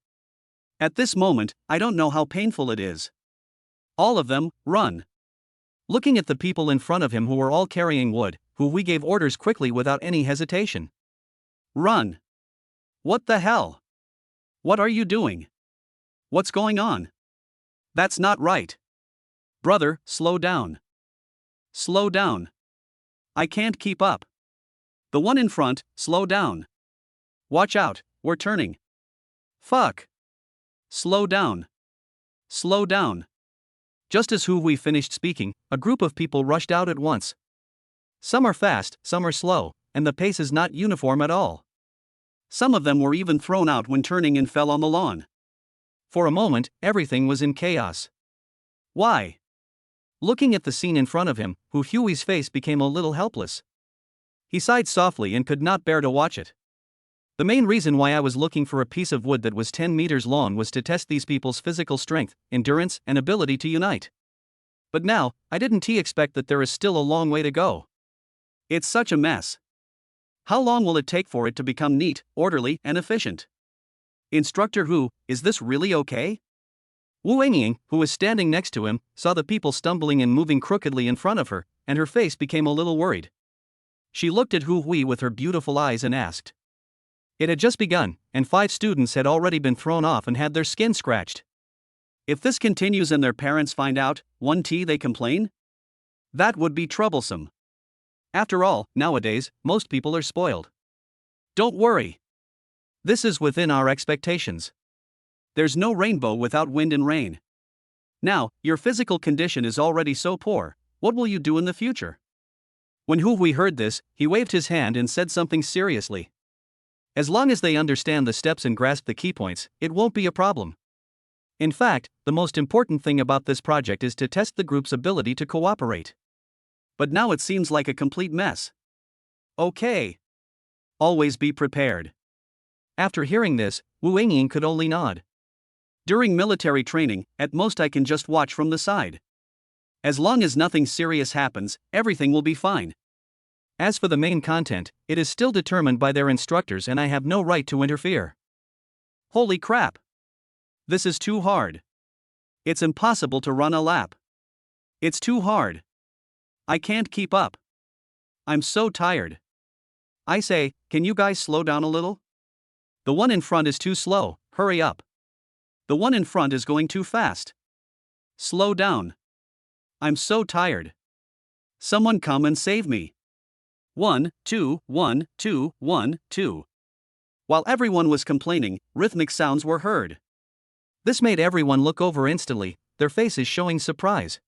At this moment, I don't know how painful it is. All of them, run. Looking at the people in front of him who were all carrying wood, Hui gave orders quickly without any hesitation. Run. What the hell? What are you doing? What's going on? That's not right. Brother, slow down. Slow down. I can't keep up. The one in front, slow down. Watch out, we're turning. Fuck. Slow down. Slow down. Just as Hui finished speaking, a group of people rushed out at once. Some are fast, some are slow, and the pace is not uniform at all. Some of them were even thrown out when turning and fell on the lawn. For a moment, everything was in chaos. Why? Looking at the scene in front of him, Hui's face became a little helpless. He sighed softly and could not bear to watch it. The main reason why I was looking for a piece of wood that was 10 meters long was to test these people's physical strength, endurance, and ability to unite. But now, I didn't expect that there is still a long way to go. It's such a mess. How long will it take for it to become neat, orderly, and efficient? Instructor Hu, is this really okay? Wu Engying, who was standing next to him, saw the people stumbling and moving crookedly in front of her, and her face became a little worried. She looked at Hui with her beautiful eyes and asked. It had just begun, and 5 students had already been thrown off and had their skin scratched. If this continues and their parents find out, they complain? That would be troublesome. After all, nowadays, most people are spoiled. Don't worry. This is within our expectations. There's no rainbow without wind and rain. Now, your physical condition is already so poor, what will you do in the future? When Hui heard this, he waved his hand and said something seriously. As long as they understand the steps and grasp the key points, it won't be a problem. In fact, the most important thing about this project is to test the group's ability to cooperate. But now it seems like a complete mess. Okay. Always be prepared. After hearing this, Wu Engying could only nod. During military training, at most I can just watch from the side. As long as nothing serious happens, everything will be fine. As for the main content, it is still determined by their instructors and I have no right to interfere. Holy crap! This is too hard. It's impossible to run a lap. It's too hard. I can't keep up. I'm so tired. I say, can you guys slow down a little? The one in front is too slow, hurry up. The one in front is going too fast. Slow down. I'm so tired. Someone come and save me. 1, 2, 1, 2, 1, 2. While everyone was complaining, rhythmic sounds were heard. This made everyone look over instantly, their faces showing surprise.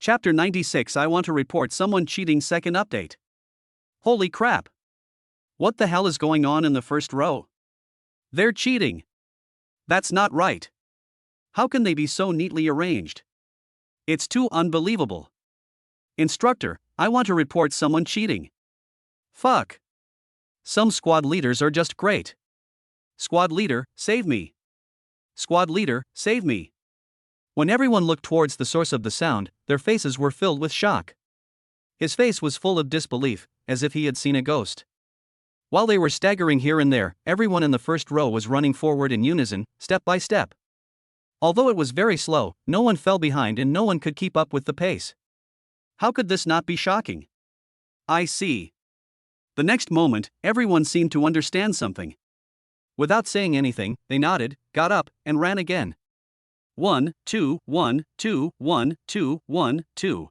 Chapter 96. I want to report someone cheating. Second update. Holy crap! What the hell is going on in the first row? They're cheating. That's not right. How can they be so neatly arranged? It's too unbelievable. Instructor, I want to report someone cheating. Fuck. Some squad leaders are just great. Squad leader, save me. Squad leader, save me. When everyone looked towards the source of the sound, their faces were filled with shock. His face was full of disbelief, as if he had seen a ghost. While they were staggering here and there, everyone in the first row was running forward in unison, step by step. Although it was very slow, no one fell behind and no one could keep up with the pace. How could this not be shocking? I see. The next moment, everyone seemed to understand something. Without saying anything, they nodded, got up, and ran again. 1, 2, 1, 2, 1, 2, 1, 2.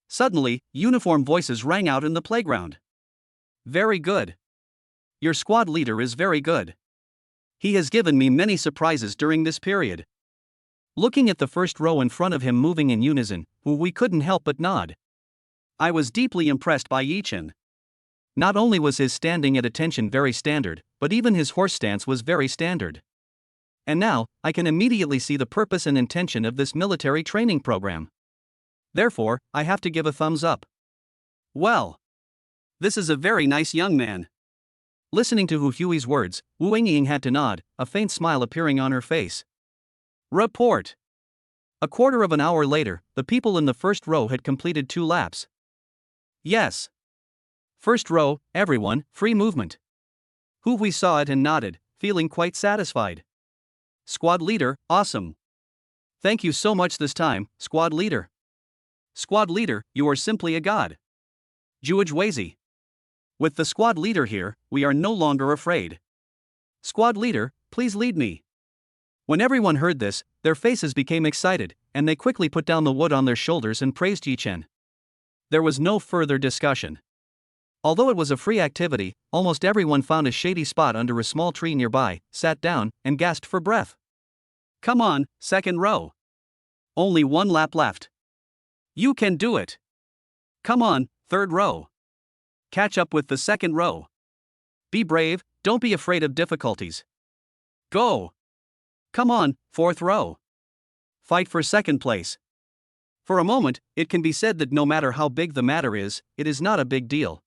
Suddenly, uniform voices rang out in the playground. Very good. Your squad leader is very good. He has given me many surprises during this period. Looking at the first row in front of him moving in unison, we couldn't help but nod. I was deeply impressed by Yichin. Not only was his standing at attention very standard, but even his horse stance was very standard. And now, I can immediately see the purpose and intention of this military training program. Therefore, I have to give a thumbs up. Well, this is a very nice young man. Listening to Hui's words, Wu Engying had to nod, a faint smile appearing on her face. Report. A quarter of an hour later, the people in the first row had completed 2 laps. Yes. First row, everyone, free movement. Hui saw it and nodded, feeling quite satisfied. Squad leader, awesome. Thank you so much this time, squad leader. Squad leader, you are simply a god. Juaj Wazy. With the squad leader here, we are no longer afraid. Squad leader, please lead me. When everyone heard this, their faces became excited, and they quickly put down the wood on their shoulders and praised Yichin. There was no further discussion. Although it was a free activity, almost everyone found a shady spot under a small tree nearby, sat down, and gasped for breath. Come on, second row. Only one lap left. You can do it. Come on, third row. Catch up with the second row. Be brave, don't be afraid of difficulties. Go. Come on, fourth row. Fight for second place. For a moment, it can be said that no matter how big the matter is, it is not a big deal.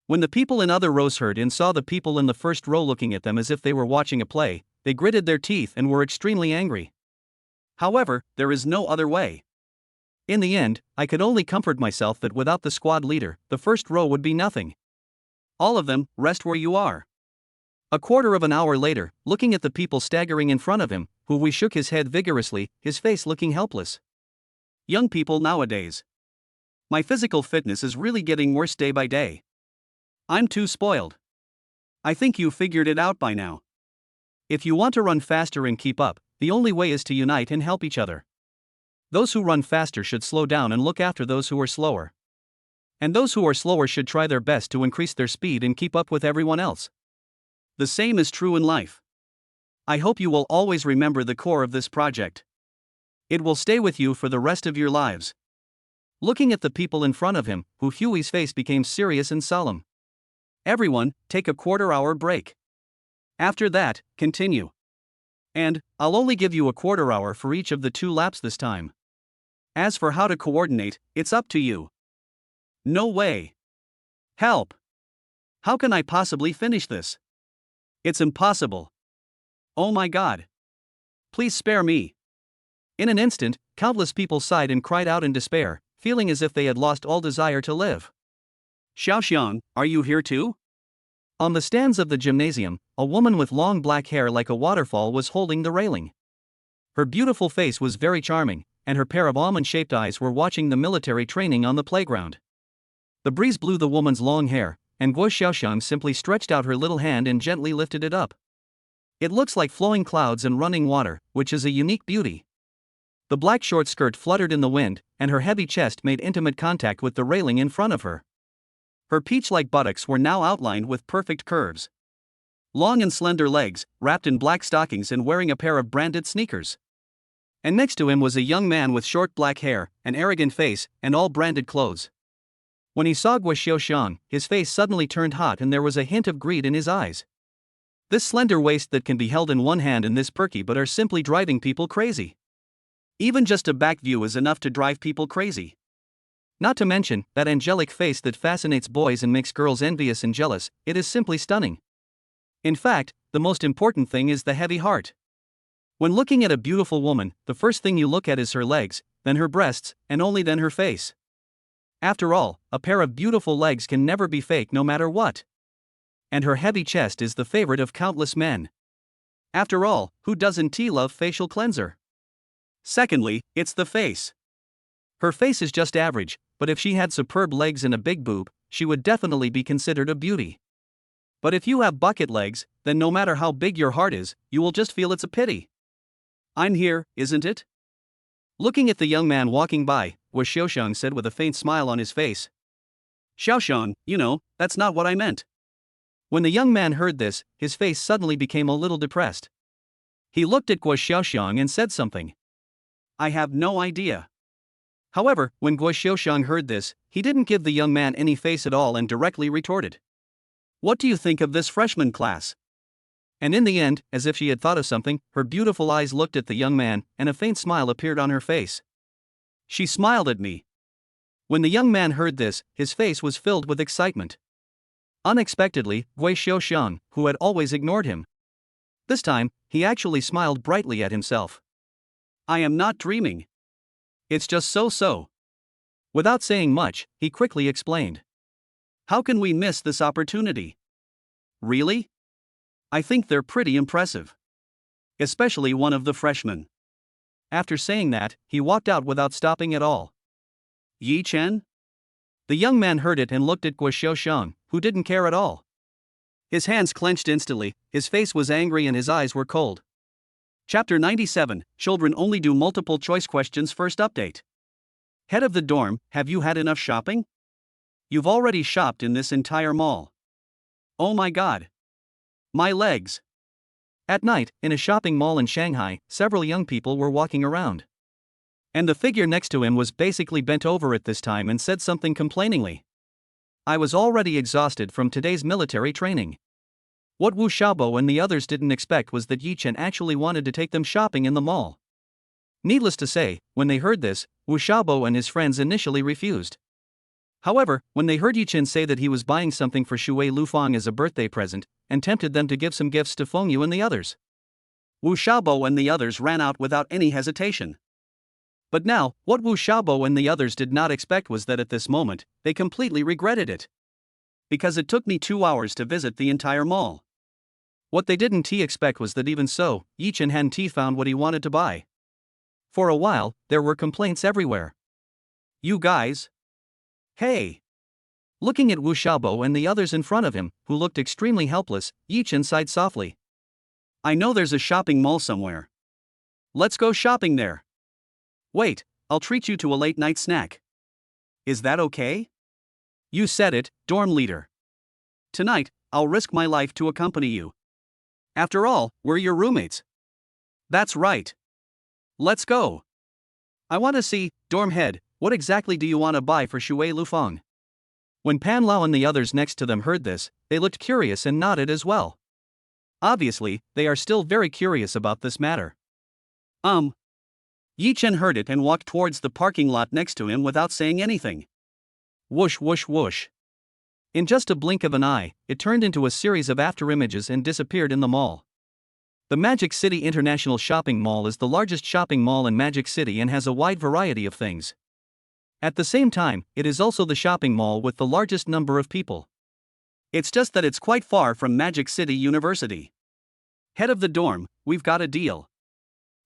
When the people in other rows heard and saw the people in the first row looking at them as if they were watching a play, they gritted their teeth and were extremely angry. However, there is no other way. In the end, I could only comfort myself that without the squad leader, the first row would be nothing. All of them, rest where you are. A quarter of an hour later, looking at the people staggering in front of him, he shook his head vigorously, his face looking helpless. Young people nowadays. My physical fitness is really getting worse day by day. I'm too spoiled. I think you figured it out by now. If you want to run faster and keep up, the only way is to unite and help each other. Those who run faster should slow down and look after those who are slower. And those who are slower should try their best to increase their speed and keep up with everyone else. The same is true in life. I hope you will always remember the core of this project. It will stay with you for the rest of your lives. Looking at the people in front of him, Huey's face became serious and solemn. Everyone, take a quarter-hour break. After that, continue. And, I'll only give you a quarter hour for each of the 2 laps this time. As for how to coordinate, it's up to you. No way. Help. How can I possibly finish this? It's impossible. Oh my God. Please spare me. In an instant, countless people sighed and cried out in despair, feeling as if they had lost all desire to live. Xiaoxiang, are you here too? On the stands of the gymnasium, a woman with long black hair like a waterfall was holding the railing. Her beautiful face was very charming, and her pair of almond-shaped eyes were watching the military training on the playground. The breeze blew the woman's long hair, and Guo Xiaoxiang simply stretched out her little hand and gently lifted it up. It looks like flowing clouds and running water, which is a unique beauty. The black short skirt fluttered in the wind, and her heavy chest made intimate contact with the railing in front of her. Her peach-like buttocks were now outlined with perfect curves. Long and slender legs, wrapped in black stockings and wearing a pair of branded sneakers. And next to him was a young man with short black hair, an arrogant face, and all branded clothes. When he saw Guo Xiaoxiang, his face suddenly turned hot and there was a hint of greed in his eyes. This slender waist that can be held in one hand and this perky but are simply driving people crazy. Even just a back view is enough to drive people crazy. Not to mention, that angelic face that fascinates boys and makes girls envious and jealous, it is simply stunning. In fact, the most important thing is the heavy heart. When looking at a beautiful woman, the first thing you look at is her legs, then her breasts, and only then her face. After all, a pair of beautiful legs can never be fake no matter what. And her heavy chest is the favorite of countless men. After all, who doesn't love facial cleanser? Secondly, it's the face. Her face is just average, but if she had superb legs and a big boob, she would definitely be considered a beauty. But if you have bucket legs, then no matter how big your heart is, you will just feel it's a pity. I'm here, isn't it? Looking at the young man walking by, Guo Xiaoxiang said with a faint smile on his face. Xiaoxiang, that's not what I meant. When the young man heard this, his face suddenly became a little depressed. He looked at Guo Xiaoxiang and said something. I have no idea. However, when Guo Xiaoxiang heard this, he didn't give the young man any face at all and directly retorted. What do you think of this freshman class? And in the end, as if she had thought of something, her beautiful eyes looked at the young man, and a faint smile appeared on her face. She smiled at me. When the young man heard this, his face was filled with excitement. Unexpectedly, Guo Xiaoxiang, who had always ignored him. This time, he actually smiled brightly at himself. I am not dreaming. It's just so. Without saying much, he quickly explained. How can we miss this opportunity? Really? I think they're pretty impressive. Especially one of the freshmen. After saying that, he walked out without stopping at all. Yichin? The young man heard it and looked at Guo Xiaoxiang, who didn't care at all. His hands clenched instantly, his face was angry and his eyes were cold. Chapter 97, Children Only Do Multiple Choice Questions. First update. Head of the dorm, have you had enough shopping? You've already shopped in this entire mall. Oh my god. My legs. At night, in a shopping mall in Shanghai, several young people were walking around. And the figure next to him was basically bent over at this time and said something complainingly. I was already exhausted from today's military training. What Wu Xiaobo and the others didn't expect was that Yichin actually wanted to take them shopping in the mall. Needless to say, when they heard this, Wu Xiaobo and his friends initially refused. However, when they heard Yichin say that he was buying something for Shuer Lufang as a birthday present, and tempted them to give some gifts to Fengyu and the others, Wu Xiaobo and the others ran out without any hesitation. But now, what Wu Xiaobo and the others did not expect was that at this moment, they completely regretted it. Because it took me 2 hours to visit the entire mall. What they didn't expect was that even so, Yichin hadn't found what he wanted to buy. For a while, there were complaints everywhere. You guys? Hey! Looking at Wu Xiaobo and the others in front of him, who looked extremely helpless, Yichin sighed softly. I know there's a shopping mall somewhere. Let's go shopping there. Wait, I'll treat you to a late-night snack. Is that okay? You said it, dorm leader. Tonight, I'll risk my life to accompany you. After all, we're your roommates. That's right. Let's go. I want to see, dorm head, what exactly do you want to buy for Shuer Lufang? When Pan Lao and the others next to them heard this, they looked curious and nodded as well. Obviously, they are still very curious about this matter. Yichin heard it and walked towards the parking lot next to him without saying anything. Whoosh whoosh whoosh. In just a blink of an eye, it turned into a series of afterimages and disappeared in the mall. The Magic City International Shopping Mall is the largest shopping mall in Magic City and has a wide variety of things. At the same time, it is also the shopping mall with the largest number of people. It's just that it's quite far from Magic City University. Head of the dorm, we've got a deal.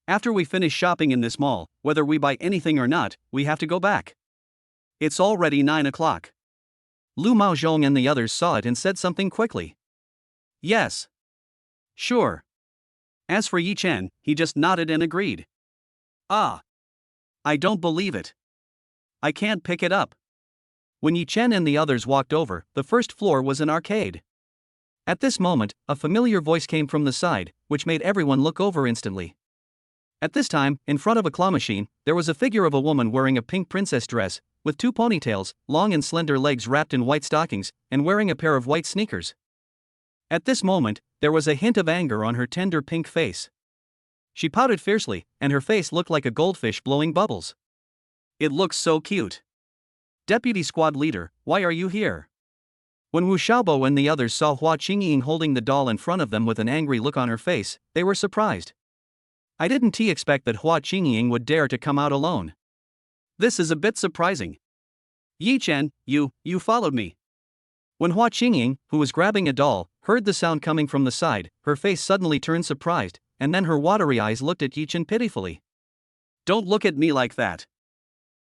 After we finish shopping in this mall, whether we buy anything or not, we have to go back. It's already 9 o'clock. Lu Maozhong and the others saw it and said something quickly. Yes. Sure. As for Yichin, he just nodded and agreed. Ah. I don't believe it. I can't pick it up. When Yichin and the others walked over, the first floor was an arcade. At this moment, a familiar voice came from the side, which made everyone look over instantly. At this time, in front of a claw machine, there was a figure of a woman wearing a pink princess dress, with 2 ponytails, long and slender legs wrapped in white stockings, and wearing a pair of white sneakers. At this moment, there was a hint of anger on her tender pink face. She pouted fiercely, and her face looked like a goldfish blowing bubbles. It looks so cute. Deputy Squad Leader, why are you here? When Wu Xiaobo and the others saw Hua Qingying holding the doll in front of them with an angry look on her face, they were surprised. I didn't expect that Hua Qingying would dare to come out alone. This is a bit surprising. Yichin, you followed me. When Hua Qingying, who was grabbing a doll, heard the sound coming from the side, her face suddenly turned surprised, and then her watery eyes looked at Yichin pitifully. Don't look at me like that.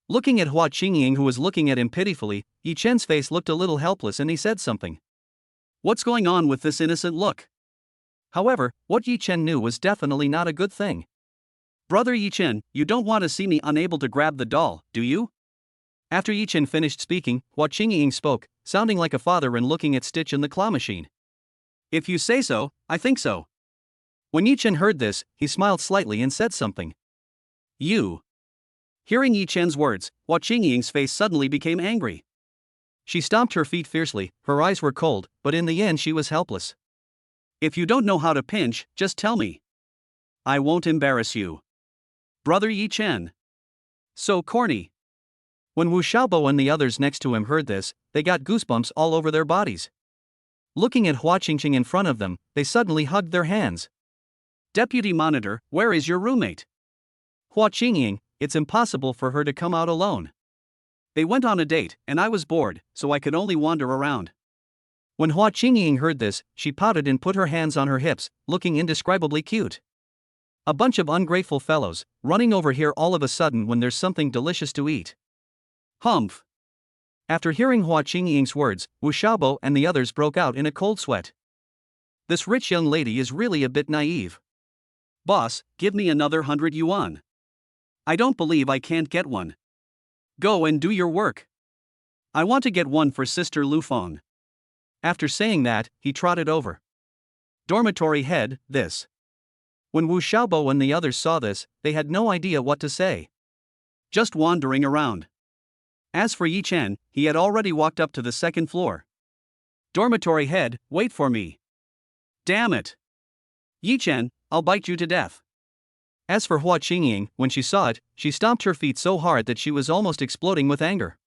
Looking at Hua Qingying, who was looking at him pitifully, Yichin's face looked a little helpless and he said something. What's going on with this innocent look? However, what Yichin knew was definitely not a good thing. Brother Yichin, you don't want to see me unable to grab the doll, do you? After Yichin finished speaking, Hua Qingying spoke, sounding like a father and looking at Stitch in the claw machine. If you say so, I think so. When Yichin heard this, he smiled slightly and said something. You. Hearing Yichin's words, Hua Qingying's face suddenly became angry. She stomped her feet fiercely, her eyes were cold, but in the end she was helpless. If you don't know how to pinch, just tell me. I won't embarrass you. Brother Yichin. So corny. When Wu Xiaobo and the others next to him heard this, they got goosebumps all over their bodies. Looking at Hua Qingqing in front of them, they suddenly hugged their hands. Deputy Monitor, where is your roommate? Hua Qingying, it's impossible for her to come out alone. They went on a date, and I was bored, so I could only wander around. When Hua Qingying heard this, she pouted and put her hands on her hips, looking indescribably cute. A bunch of ungrateful fellows, running over here all of a sudden when there's something delicious to eat. Humph. After hearing Hua Qingying's words, Wu Xiaobo and the others broke out in a cold sweat. This rich young lady is really a bit naive. Boss, give me another 100 yuan. I don't believe I can't get one. Go and do your work. I want to get one for Sister Lufang. After saying that, he trotted over. Dormitory head, this. When Wu Xiaobo and the others saw this, they had no idea what to say. Just wandering around. As for Yichin, he had already walked up to the second floor. Dormitory head, wait for me. Damn it. Yichin, I'll bite you to death. As for Hua Qingying, when she saw it, she stomped her feet so hard that she was almost exploding with anger.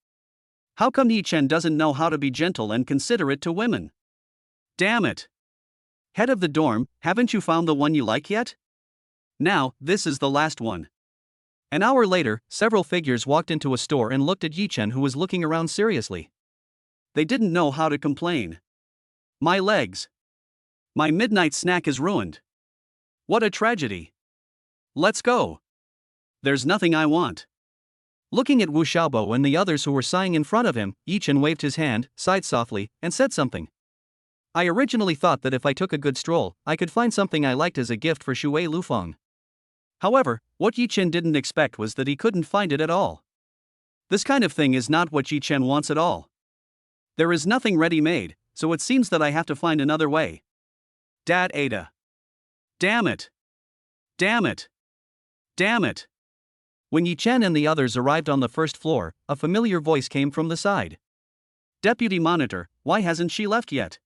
How come Yichin doesn't know how to be gentle and considerate to women? Damn it. Head of the dorm, haven't you found the one you like yet? Now, this is the last one. An hour later, several figures walked into a store and looked at Yichin, who was looking around seriously. They didn't know how to complain. My legs. My midnight snack is ruined. What a tragedy. Let's go. There's nothing I want. Looking at Wu Xiaobo and the others who were sighing in front of him, Yichin waved his hand, sighed softly, and said something. I originally thought that if I took a good stroll, I could find something I liked as a gift for Shuer Lufang. However, what Yichin didn't expect was that he couldn't find it at all. This kind of thing is not what Yichin wants at all. There is nothing ready-made, so it seems that I have to find another way. Dad Ada. Damn it. Damn it. Damn it. When Yichin and the others arrived on the first floor, a familiar voice came from the side. Deputy Monitor, why hasn't she left yet?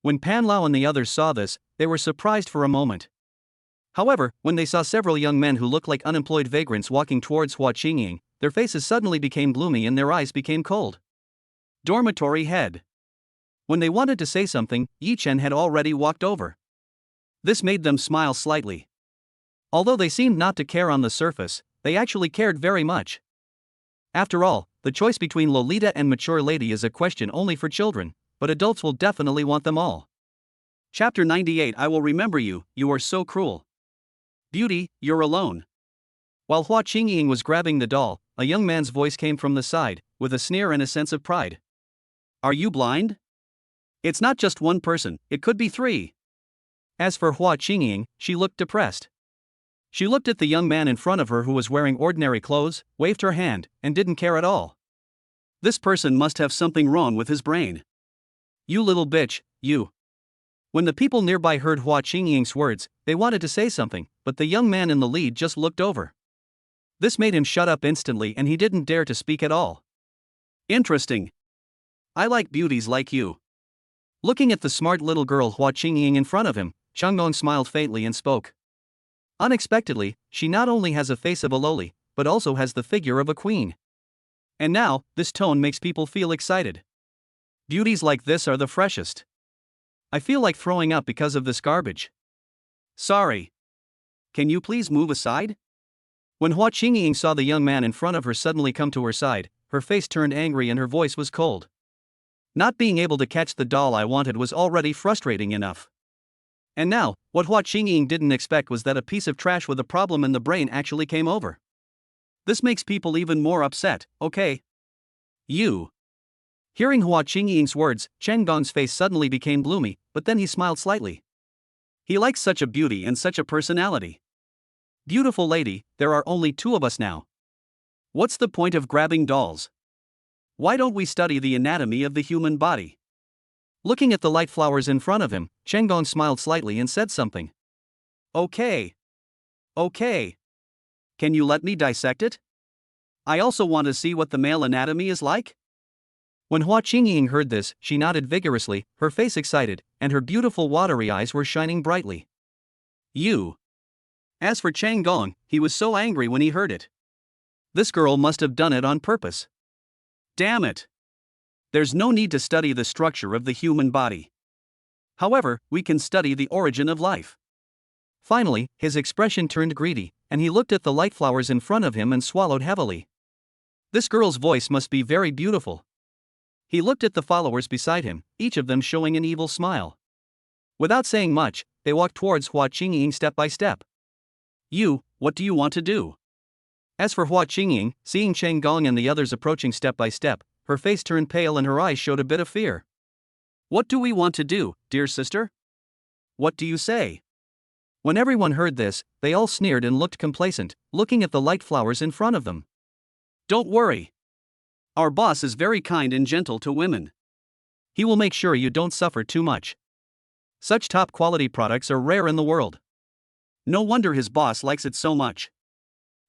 When Pan Lao and the others saw this, they were surprised for a moment. However, when they saw several young men who looked like unemployed vagrants walking towards Hua Qingying, their faces suddenly became gloomy and their eyes became cold. Dormitory head. When they wanted to say something, Yichin had already walked over. This made them smile slightly. Although they seemed not to care on the surface, they actually cared very much. After all, the choice between Lolita and mature lady is a question only for children, but adults will definitely want them all. Chapter 98. I will remember you, you are so cruel. Beauty, you're alone. While Hua Qingying was grabbing the doll, a young man's voice came from the side, with a sneer and a sense of pride. Are you blind? It's not just one person, it could be three. As for Hua Qingying, she looked depressed. She looked at the young man in front of her who was wearing ordinary clothes, waved her hand, and didn't care at all. This person must have something wrong with his brain. You little bitch, you. When the people nearby heard Hua Qingying's words, they wanted to say something, but the young man in the lead just looked over. This made him shut up instantly and he didn't dare to speak at all. Interesting. I like beauties like you. Looking at the smart little girl Hua Qingying in front of him, Changgong smiled faintly and spoke. Unexpectedly, she not only has a face of a loli, but also has the figure of a queen. And now, this tone makes people feel excited. Beauties like this are the freshest. I feel like throwing up because of this garbage. Sorry. Can you please move aside? When Hua Qingying saw the young man in front of her suddenly come to her side, her face turned angry and her voice was cold. Not being able to catch the doll I wanted was already frustrating enough. And now, what Hua Qingying didn't expect was that a piece of trash with a problem in the brain actually came over. This makes people even more upset, okay? You. Hearing Hua Qingying's words, Chen Gong's face suddenly became gloomy, but then he smiled slightly. He likes such a beauty and such a personality. Beautiful lady, there are only two of us now. What's the point of grabbing dolls? Why don't we study the anatomy of the human body? Looking at the light flowers in front of him, Chen Gong smiled slightly and said something. Okay. Okay. Can you let me dissect it? I also want to see what the male anatomy is like. When Hua Qingying heard this, she nodded vigorously, her face excited, and her beautiful watery eyes were shining brightly. You. As for Chang Gong, he was so angry when he heard it. This girl must have done it on purpose. Damn it. There's no need to study the structure of the human body. However, we can study the origin of life. Finally, his expression turned greedy, and he looked at the light flowers in front of him and swallowed heavily. This girl's voice must be very beautiful. He looked at the followers beside him, each of them showing an evil smile. Without saying much, they walked towards Hua Qingying step by step. You, what do you want to do? As for Hua Qingying, seeing Cheng Gong and the others approaching step by step, her face turned pale and her eyes showed a bit of fear. What do we want to do, dear sister? what do you say? When everyone heard this, they all sneered and looked complacent, looking at the light flowers in front of them. Don't worry. Our boss is very kind and gentle to women. He will make sure you don't suffer too much. Such top quality products are rare in the world. No wonder his boss likes it so much.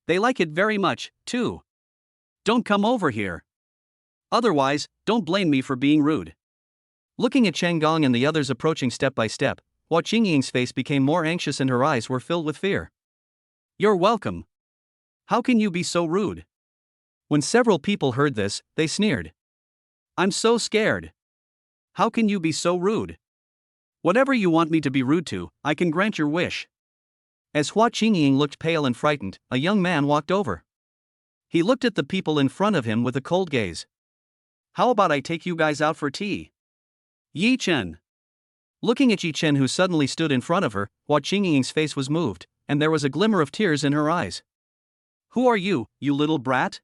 They like it very much, too. Don't come over here. Otherwise, don't blame me for being rude. Looking at Chen Gong and the others approaching step by step, Hua Qingying's face became more anxious and her eyes were filled with fear. You're welcome. How can you be so rude? When several people heard this, they sneered. I'm so scared. How can you be so rude? Whatever you want me to be rude to, I can grant your wish. As Hua Qingying looked pale and frightened, a young man walked over. He looked at the people in front of him with a cold gaze. How about I take you guys out for tea? Yichin. Looking at Yichin, who suddenly stood in front of her, Hua Qingying's face was moved, and there was a glimmer of tears in her eyes. Who are you, you little brat?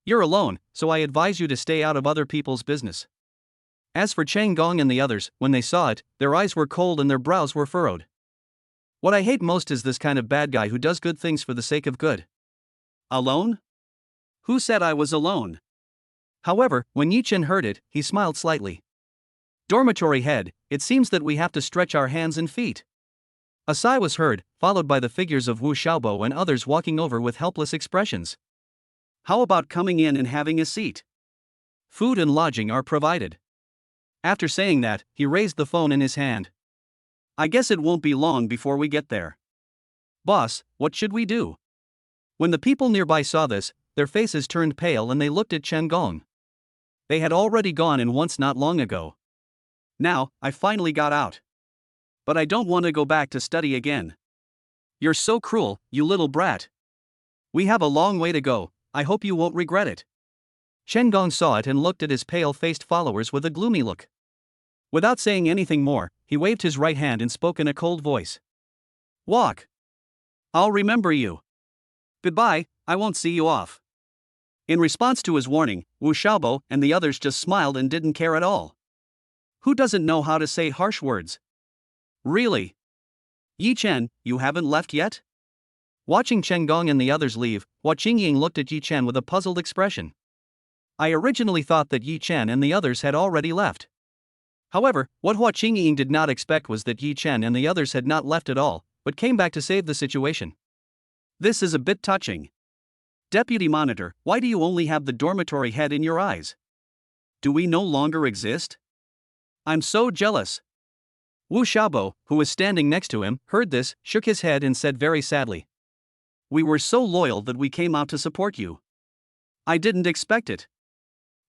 You're alone, so I advise you to stay out of other people's business. As for Chen Gong and the others, when they saw it, their eyes were cold and their brows were furrowed. What I hate most is this kind of bad guy who does good things for the sake of good. Alone? Who said I was alone? However, when Yichin heard it, he smiled slightly. Dormitory head, it seems that we have to stretch our hands and feet. A sigh was heard, followed by the figures of Wu Xiaobo and others walking over with helpless expressions. How about coming in and having a seat? Food and lodging are provided. After saying that, he raised the phone in his hand. I guess it won't be long before we get there. Boss, what should we do? When the people nearby saw this, their faces turned pale and they looked at Chen Gong. They had already gone in once not long ago. Now, I finally got out. But I don't want to go back to study again. You're so cruel, you little brat. We have a long way to go, I hope you won't regret it. Chen Gong saw it and looked at his pale-faced followers with a gloomy look. Without saying anything more, he waved his right hand and spoke in a cold voice. Walk. I'll remember you. Goodbye, I won't see you off. In response to his warning, Wu Xiaobo and the others just smiled and didn't care at all. Who doesn't know how to say harsh words? Really? Yichin, you haven't left yet? Watching Chen Gong and the others leave, Hua Qingying looked at Yichin with a puzzled expression. I originally thought that Yichin and the others had already left. However, what Hua Qingying did not expect was that Yichin and the others had not left at all, but came back to save the situation. This is a bit touching. Deputy Monitor, why do you only have the dormitory head in your eyes? Do we no longer exist? I'm so jealous. Wu Xiaobo, who was standing next to him, heard this, shook his head and said very sadly. We were so loyal that we came out to support you. I didn't expect it.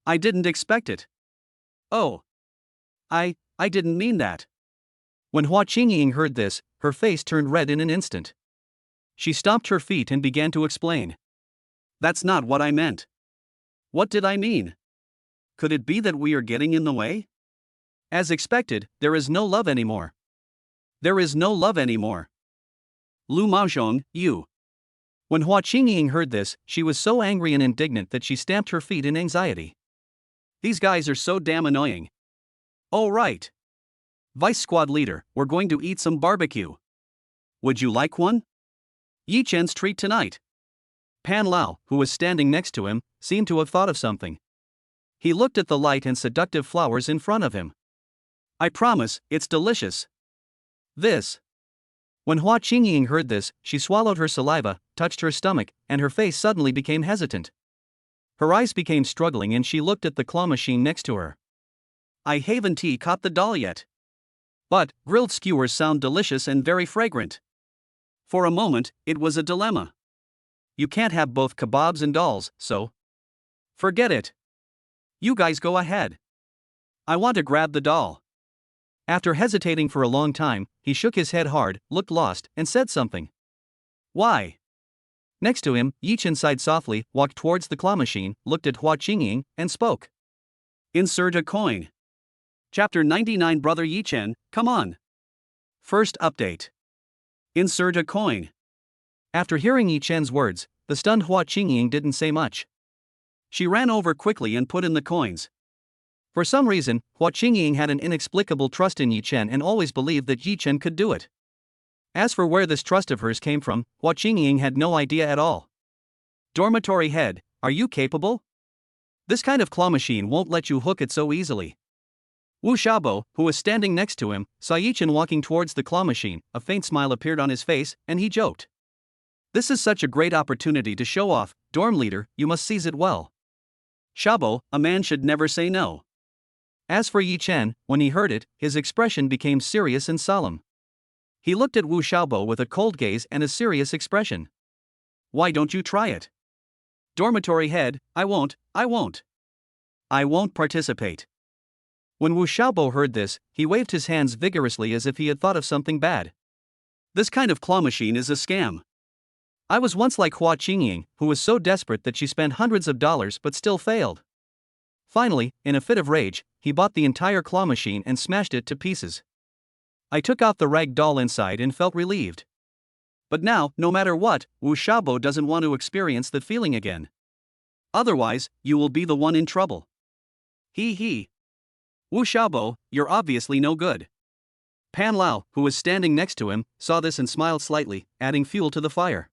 I didn't expect it. Oh. I didn't mean that. When Hua Qingying heard this, her face turned red in an instant. She stomped her feet and began to explain. That's not what I meant. What did I mean? Could it be that we are getting in the way? As expected, there is no love anymore. There is no love anymore. Lu Maozhong, you. When Hua Qingying heard this, she was so angry and indignant that she stamped her feet in anxiety. These guys are so damn annoying. Oh right. Vice Squad Leader, we're going to eat some barbecue. Would you like one? Yichin's treat tonight. Pan Lao, who was standing next to him, seemed to have thought of something. He looked at the light and seductive flowers in front of him. I promise, it's delicious. This. When Hua Qingying heard this, she swallowed her saliva, touched her stomach, and her face suddenly became hesitant. Her eyes became struggling and she looked at the claw machine next to her. I haven't caught the doll yet. But, grilled skewers sound delicious and very fragrant. For a moment, it was a dilemma. You can't have both kebabs and dolls, so. Forget it. You guys go ahead. I want to grab the doll. After hesitating for a long time, he shook his head hard, looked lost, and said something. Why? Next to him, Yichin sighed softly, walked towards the claw machine, looked at Hua Qingying, and spoke. Insert a coin. Chapter 99 Brother Yichin, come on. First update. Insert a coin. After hearing Yichin's words, the stunned Hua Qingying didn't say much. She ran over quickly and put in the coins. For some reason, Hua Qingying had an inexplicable trust in Yichin and always believed that Yichin could do it. As for where this trust of hers came from, Hua Qingying had no idea at all. Dormitory head, are you capable? This kind of claw machine won't let you hook it so easily. Wu Xiaobo, who was standing next to him, saw Yichin walking towards the claw machine. A faint smile appeared on his face, and he joked. This is such a great opportunity to show off, dorm leader, you must seize it well. Xiaobo, a man should never say no. As for Yichin, when he heard it, his expression became serious and solemn. He looked at Wu Xiaobo with a cold gaze and a serious expression. Why don't you try it? Dormitory head, I won't participate. When Wu Xiaobo heard this, he waved his hands vigorously as if he had thought of something bad. This kind of claw machine is a scam. I was once like Hua Qingying, who was so desperate that she spent hundreds of dollars but still failed. Finally, in a fit of rage, he bought the entire claw machine and smashed it to pieces. I took out the rag doll inside and felt relieved. But now, no matter what, Wu Xiaobo doesn't want to experience that feeling again. Otherwise, you will be the one in trouble. He. Wu Xiaobo, you're obviously no good. Pan Lao, who was standing next to him, saw this and smiled slightly, adding fuel to the fire.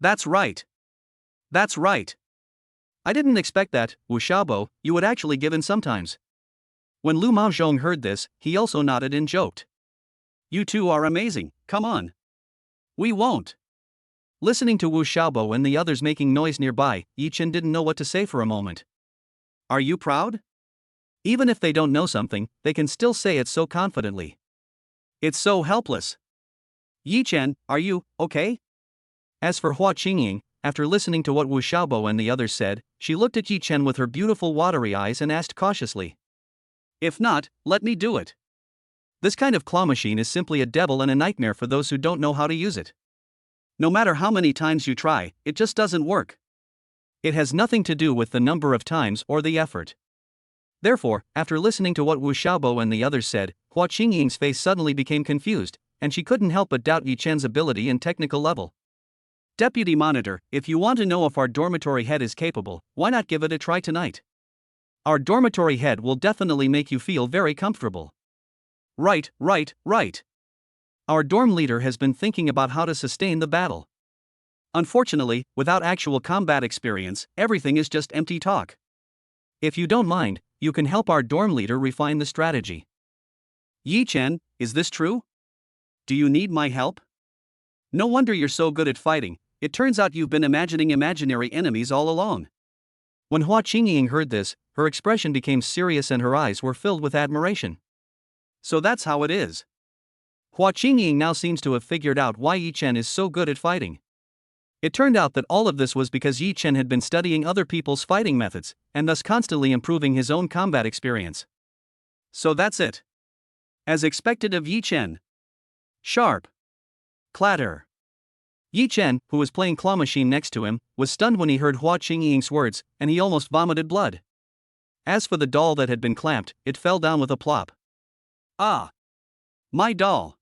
That's right. I didn't expect that, Wu Xiaobo, you would actually give in sometimes. When Lu Maozhong heard this, he also nodded and joked. You two are amazing, come on. We won't. Listening to Wu Xiaobo and the others making noise nearby, Yichin didn't know what to say for a moment. Are you proud? Even if they don't know something, they can still say it so confidently. It's so helpless. Yichin, are you okay? As for Hua Qingying, after listening to what Wu Xiaobo and the others said, she looked at Yichin with her beautiful watery eyes and asked cautiously. If not, let me do it. This kind of claw machine is simply a devil and a nightmare for those who don't know how to use it. No matter how many times you try, it just doesn't work. It has nothing to do with the number of times or the effort. Therefore, after listening to what Wu Xiaobo and the others said, Hua Qingying's face suddenly became confused, and she couldn't help but doubt Yichin's ability and technical level. Deputy Monitor, if you want to know if our dormitory head is capable, why not give it a try tonight? Our dormitory head will definitely make you feel very comfortable. Right. Our dorm leader has been thinking about how to sustain the battle. Unfortunately, without actual combat experience, everything is just empty talk. If you don't mind, you can help our dorm leader refine the strategy. Yichin, is this true? Do you need my help? No wonder you're so good at fighting. It turns out you've been imagining imaginary enemies all along. When Hua Qingying heard this, her expression became serious and her eyes were filled with admiration. So that's how it is. Hua Qingying now seems to have figured out why Yichin is so good at fighting. It turned out that all of this was because Yichin had been studying other people's fighting methods, and thus constantly improving his own combat experience. So that's it. As expected of Yichin. Sharp. Clatter. Yichin, who was playing claw machine next to him, was stunned when he heard Hua Qingying's words, and he almost vomited blood. As for the doll that had been clamped, it fell down with a plop. Ah! My doll!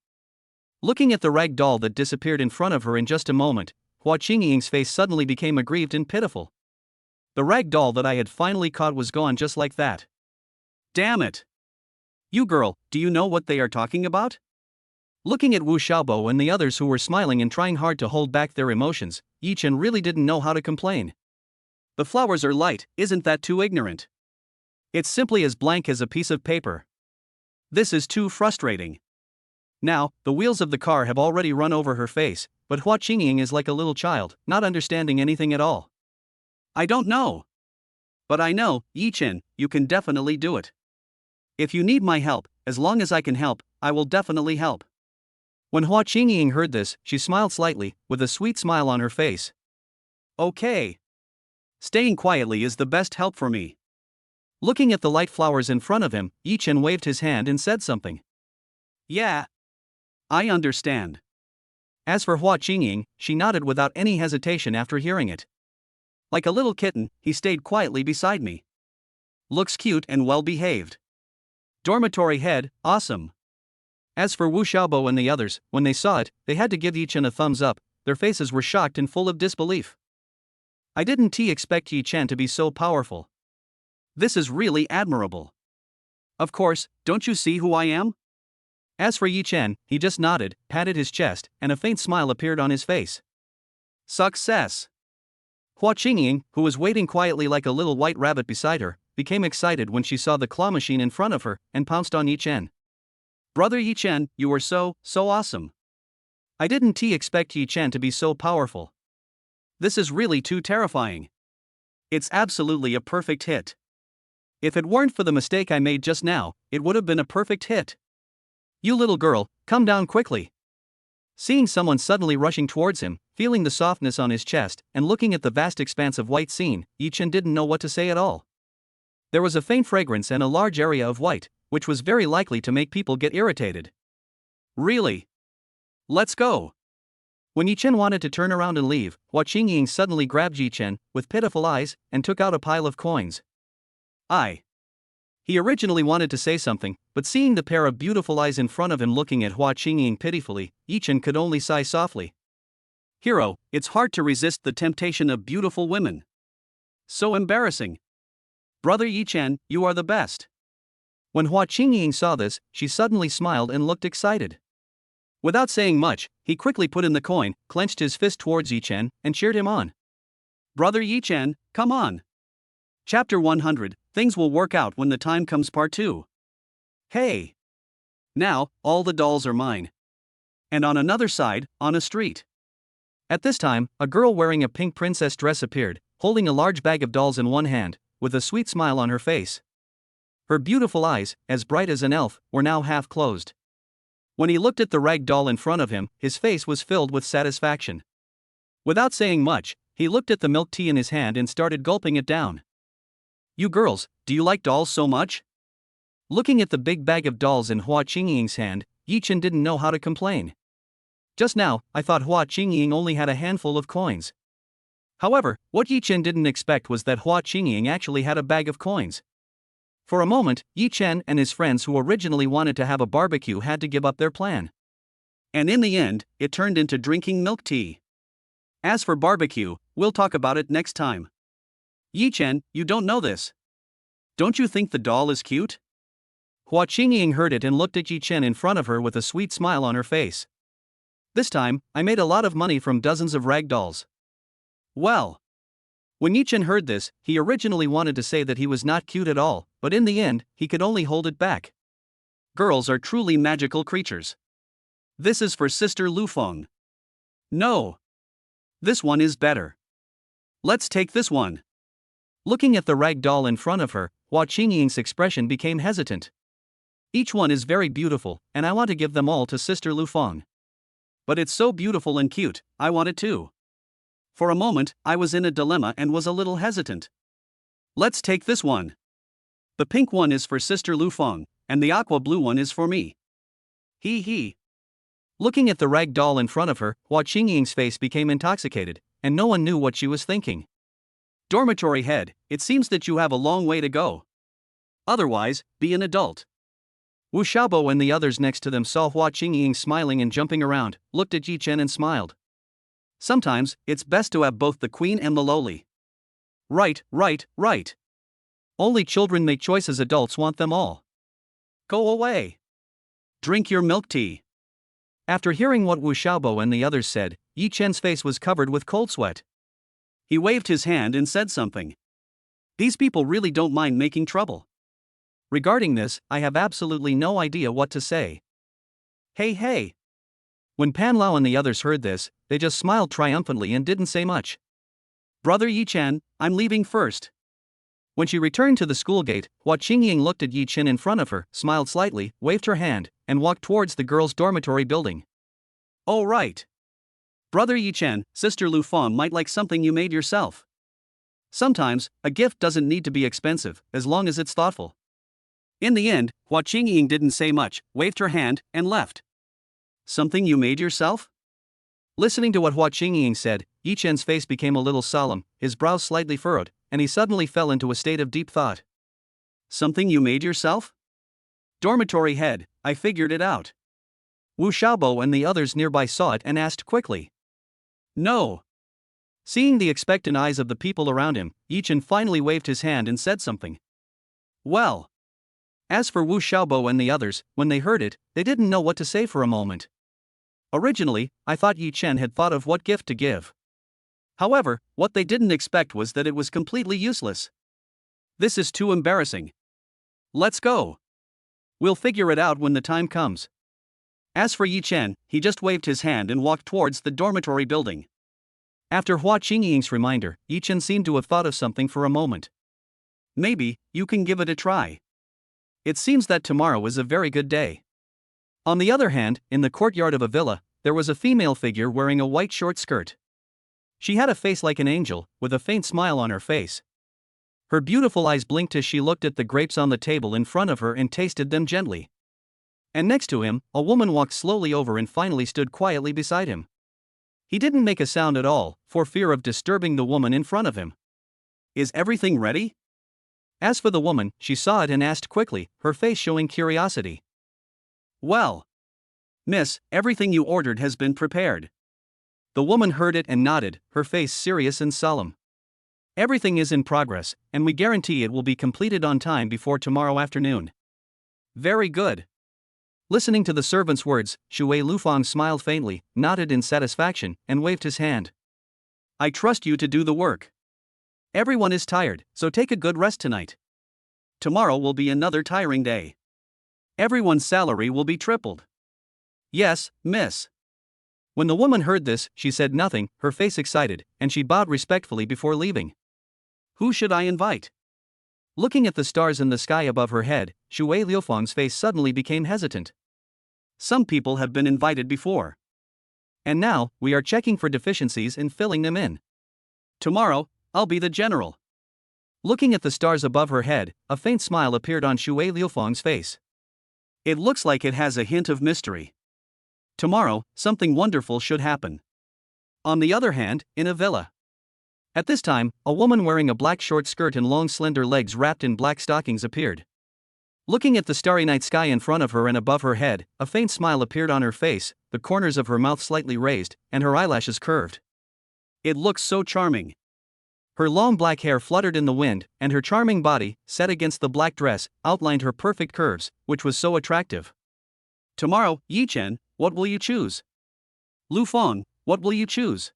Looking at the rag doll that disappeared in front of her in just a moment, Hua Qingying's face suddenly became aggrieved and pitiful. The rag doll that I had finally caught was gone just like that. Damn it! You girl, do you know what they are talking about? Looking at Wu Xiaobo and the others who were smiling and trying hard to hold back their emotions, Yichin really didn't know how to complain. The flowers are light, isn't that too ignorant? It's simply as blank as a piece of paper. This is too frustrating. Now, the wheels of the car have already run over her face, but Hua Qingying is like a little child, not understanding anything at all. I don't know. But I know, Yichin, you can definitely do it. If you need my help, as long as I can help, I will definitely help. When Hua Qingying heard this, she smiled slightly, with a sweet smile on her face. Okay. Staying quietly is the best help for me. Looking at the light flowers in front of him, Yichin waved his hand and said something. Yeah. I understand. As for Hua Qingying, she nodded without any hesitation after hearing it. Like a little kitten, he stayed quietly beside me. Looks cute and well behaved. Dormitory head, awesome. As for Wu Xiaobo and the others, when they saw it, they had to give Yichin a thumbs up. Their faces were shocked and full of disbelief. I didn't expect Yichin to be so powerful. This is really admirable. Of course, don't you see who I am? As for Yichin, he just nodded, patted his chest, and a faint smile appeared on his face. Success! Hua Qingying, who was waiting quietly like a little white rabbit beside her, became excited when she saw the claw machine in front of her and pounced on Yichin. Brother Yichin, you were so awesome. I didn't expect Yichin to be so powerful. This is really too terrifying. It's absolutely a perfect hit. If it weren't for the mistake I made just now, it would have been a perfect hit. You little girl, come down quickly. Seeing someone suddenly rushing towards him, feeling the softness on his chest, and looking at the vast expanse of white scene, Yichin didn't know what to say at all. There was a faint fragrance and a large area of white, which was very likely to make people get irritated. Really? Let's go. When Yichin wanted to turn around and leave, Hua Qingying suddenly grabbed Yichin, with pitiful eyes, and took out a pile of coins. He originally wanted to say something, but seeing the pair of beautiful eyes in front of him looking at Hua Qingying pitifully, Yichin could only sigh softly. Hero, it's hard to resist the temptation of beautiful women. So embarrassing. Brother Yichin, you are the best. When Hua Qingying saw this, she suddenly smiled and looked excited. Without saying much, he quickly put in the coin, clenched his fist towards Yichin, and cheered him on. Brother Yichin, come on. Chapter 100, Things Will Work Out When the Time Comes Part 2. Hey! Now, all the dolls are mine. And on another side, on a street. At this time, a girl wearing a pink princess dress appeared, holding a large bag of dolls in one hand, with a sweet smile on her face. Her beautiful eyes, as bright as an elf, were now half closed. When he looked at the rag doll in front of him, his face was filled with satisfaction. Without saying much, he looked at the milk tea in his hand and started gulping it down. You girls, do you like dolls so much? Looking at the big bag of dolls in Hua Qingying's hand, Yichin didn't know how to complain. Just now, I thought Hua Qingying only had a handful of coins. However, what Yichin didn't expect was that Hua Qingying actually had a bag of coins. For a moment, Yichin and his friends who originally wanted to have a barbecue had to give up their plan. And in the end, it turned into drinking milk tea. As for barbecue, we'll talk about it next time. Yichin, you don't know this. Don't you think the doll is cute? Hua Qingying heard it and looked at Yichin in front of her with a sweet smile on her face. This time, I made a lot of money from dozens of rag dolls. Well. When Yichin heard this, he originally wanted to say that he was not cute at all, but in the end, he could only hold it back. Girls are truly magical creatures. This is for Sister Lufang. No. This one is better. Let's take this one. Looking at the rag doll in front of her, Hua Qingying's expression became hesitant. Each one is very beautiful, and I want to give them all to Sister Lufang. But it's so beautiful and cute, I want it too. For a moment, I was in a dilemma and was a little hesitant. Let's take this one. The pink one is for Sister Lufang, and the aqua blue one is for me. Hee. Looking at the rag doll in front of her, Hua Qingying's face became intoxicated, and no one knew what she was thinking. Dormitory head, it seems that you have a long way to go. Otherwise, be an adult. Wu Xiaobo and the others next to them saw Hua Qingying smiling and jumping around, looked at Yichin and smiled. Sometimes, it's best to have both the queen and the loli. Right. Only children make choices, adults want them all. Go away. Drink your milk tea. After hearing what Wu Xiaobo and the others said, Yichin's face was covered with cold sweat. He waved his hand and said something. These people really don't mind making trouble. Regarding this, I have absolutely no idea what to say. Hey. When Pan Lao and the others heard this, they just smiled triumphantly and didn't say much. Brother Yichin, I'm leaving first. When she returned to the school gate, Hua Qingying looked at Yichin in front of her, smiled slightly, waved her hand, and walked towards the girls' dormitory building. Oh right. Brother Yichin, Sister Lufang might like something you made yourself. Sometimes, a gift doesn't need to be expensive, as long as it's thoughtful. In the end, Hua Qingying didn't say much, waved her hand, and left. Something you made yourself? Listening to what Hua Qingying said, Yichin's face became a little solemn, his brows slightly furrowed, and he suddenly fell into a state of deep thought. Something you made yourself? Dormitory head, I figured it out. Wu Xiaobo and the others nearby saw it and asked quickly. No. Seeing the expectant eyes of the people around him, Yichin finally waved his hand and said something. Well. As for Wu Xiaobo and the others, when they heard it, they didn't know what to say for a moment. Originally, I thought Yichin had thought of what gift to give. However, what they didn't expect was that it was completely useless. This is too embarrassing. Let's go. We'll figure it out when the time comes. As for Yichin, he just waved his hand and walked towards the dormitory building. After Hua Qingying's reminder, Yichin seemed to have thought of something for a moment. Maybe, you can give it a try. It seems that tomorrow is a very good day. On the other hand, in the courtyard of a villa, there was a female figure wearing a white short skirt. She had a face like an angel, with a faint smile on her face. Her beautiful eyes blinked as she looked at the grapes on the table in front of her and tasted them gently. And next to him, a woman walked slowly over and finally stood quietly beside him. He didn't make a sound at all, for fear of disturbing the woman in front of him. Is everything ready? As for the woman, she saw it and asked quickly, her face showing curiosity. Well, miss, everything you ordered has been prepared. The woman heard it and nodded, her face serious and solemn. Everything is in progress, and we guarantee it will be completed on time before tomorrow afternoon. Very good. Listening to the servant's words, Shuer Lufang smiled faintly, nodded in satisfaction, and waved his hand. I trust you to do the work. Everyone is tired, so take a good rest tonight. Tomorrow will be another tiring day. Everyone's salary will be tripled. Yes, miss. When the woman heard this, she said nothing, her face excited, and she bowed respectfully before leaving. Who should I invite? Looking at the stars in the sky above her head, Shuer Liufang's face suddenly became hesitant. Some people have been invited before. And now, we are checking for deficiencies and filling them in. Tomorrow, I'll be the general. Looking at the stars above her head, a faint smile appeared on Shuer Liufang's face. It looks like it has a hint of mystery. Tomorrow, something wonderful should happen. On the other hand, in a villa. At this time, a woman wearing a black short skirt and long slender legs wrapped in black stockings appeared. Looking at the starry night sky in front of her and above her head, a faint smile appeared on her face, the corners of her mouth slightly raised, and her eyelashes curved. It looks so charming. Her long black hair fluttered in the wind, and her charming body, set against the black dress, outlined her perfect curves, which was so attractive. Tomorrow, Yichin, what will you choose? Lufang, what will you choose?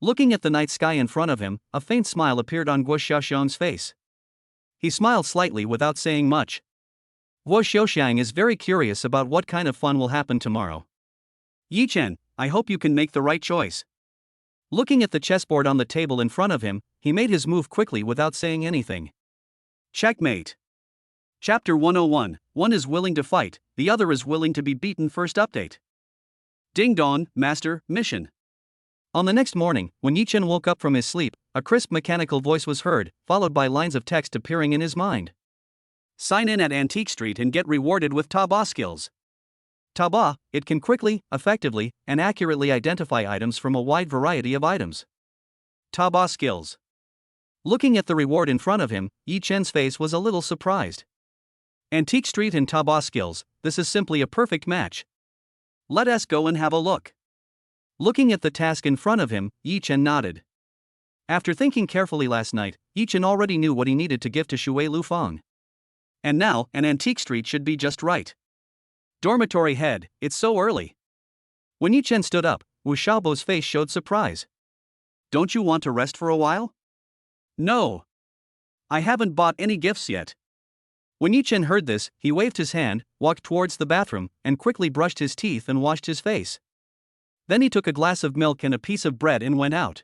Looking at the night sky in front of him, a faint smile appeared on Guo Xiaoxiang's face. He smiled slightly without saying much. Guo Xiaoxiang is very curious about what kind of fun will happen tomorrow. Yichin, I hope you can make the right choice. Looking at the chessboard on the table in front of him, he made his move quickly without saying anything. Checkmate. Chapter 101, one is willing to fight, the other is willing to be beaten. First update. Ding dong, master, mission. On the next morning, when Yichin woke up from his sleep, a crisp mechanical voice was heard, followed by lines of text appearing in his mind. Sign in at Antique Street and get rewarded with Taba skills. Taba, it can quickly, effectively, and accurately identify items from a wide variety of items. Taba skills. Looking at the reward in front of him, Yichin's face was a little surprised. Antique Street and Taba skills, this is simply a perfect match. Let us go and have a look. Looking at the task in front of him, Yichin nodded. After thinking carefully last night, Yichin already knew what he needed to give to Shuer Lufang. And now, an Antique Street should be just right. Dormitory head, it's so early. When Yichin stood up, Wu Xiaobo's face showed surprise. Don't you want to rest for a while? No. I haven't bought any gifts yet. When Yichin heard this, he waved his hand, walked towards the bathroom, and quickly brushed his teeth and washed his face. Then he took a glass of milk and a piece of bread and went out.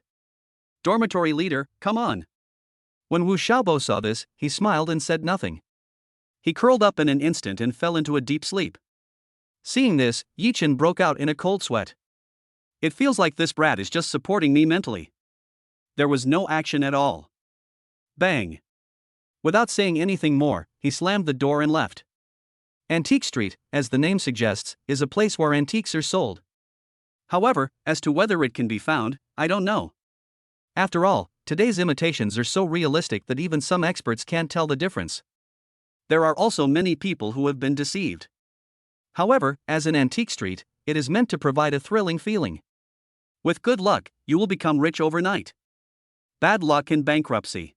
Dormitory leader, come on. When Wu Xiaobo saw this, he smiled and said nothing. He curled up in an instant and fell into a deep sleep. Seeing this, Yichin broke out in a cold sweat. It feels like this brat is just supporting me mentally. There was no action at all. Bang. Without saying anything more, he slammed the door and left. Antique Street, as the name suggests, is a place where antiques are sold. However, as to whether it can be found, I don't know. After all, today's imitations are so realistic that even some experts can't tell the difference. There are also many people who have been deceived. However, as an Antique Street, it is meant to provide a thrilling feeling. With good luck, you will become rich overnight. Bad luck and bankruptcy.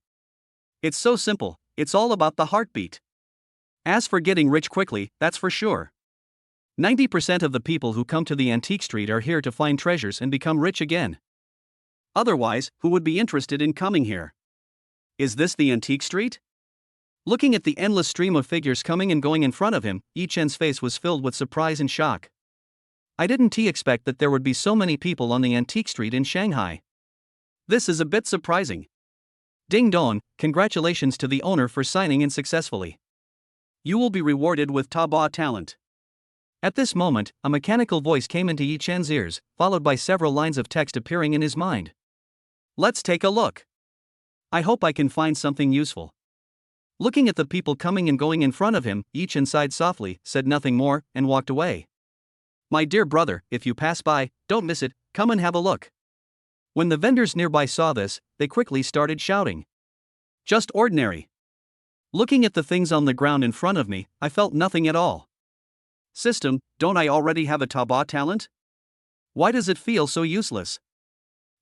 It's so simple, it's all about the heartbeat. As for getting rich quickly, that's for sure. 90% of the people who come to the antique street are here to find treasures and become rich again. Otherwise, who would be interested in coming here? Is this the antique street? Looking at the endless stream of figures coming and going in front of him, Yichin's face was filled with surprise and shock. I didn't expect that there would be so many people on the antique street in Shanghai. This is a bit surprising. Ding dong, congratulations to the owner for signing in successfully. You will be rewarded with Taobao talent. At this moment, a mechanical voice came into Yichin's ears, followed by several lines of text appearing in his mind. Let's take a look. I hope I can find something useful. Looking at the people coming and going in front of him, Yichin sighed softly, said nothing more, and walked away. My dear brother, if you pass by, don't miss it, come and have a look. When the vendors nearby saw this, they quickly started shouting. Just ordinary. Looking at the things on the ground in front of me, I felt nothing at all. System, don't I already have a Taobao talent? Why does it feel so useless?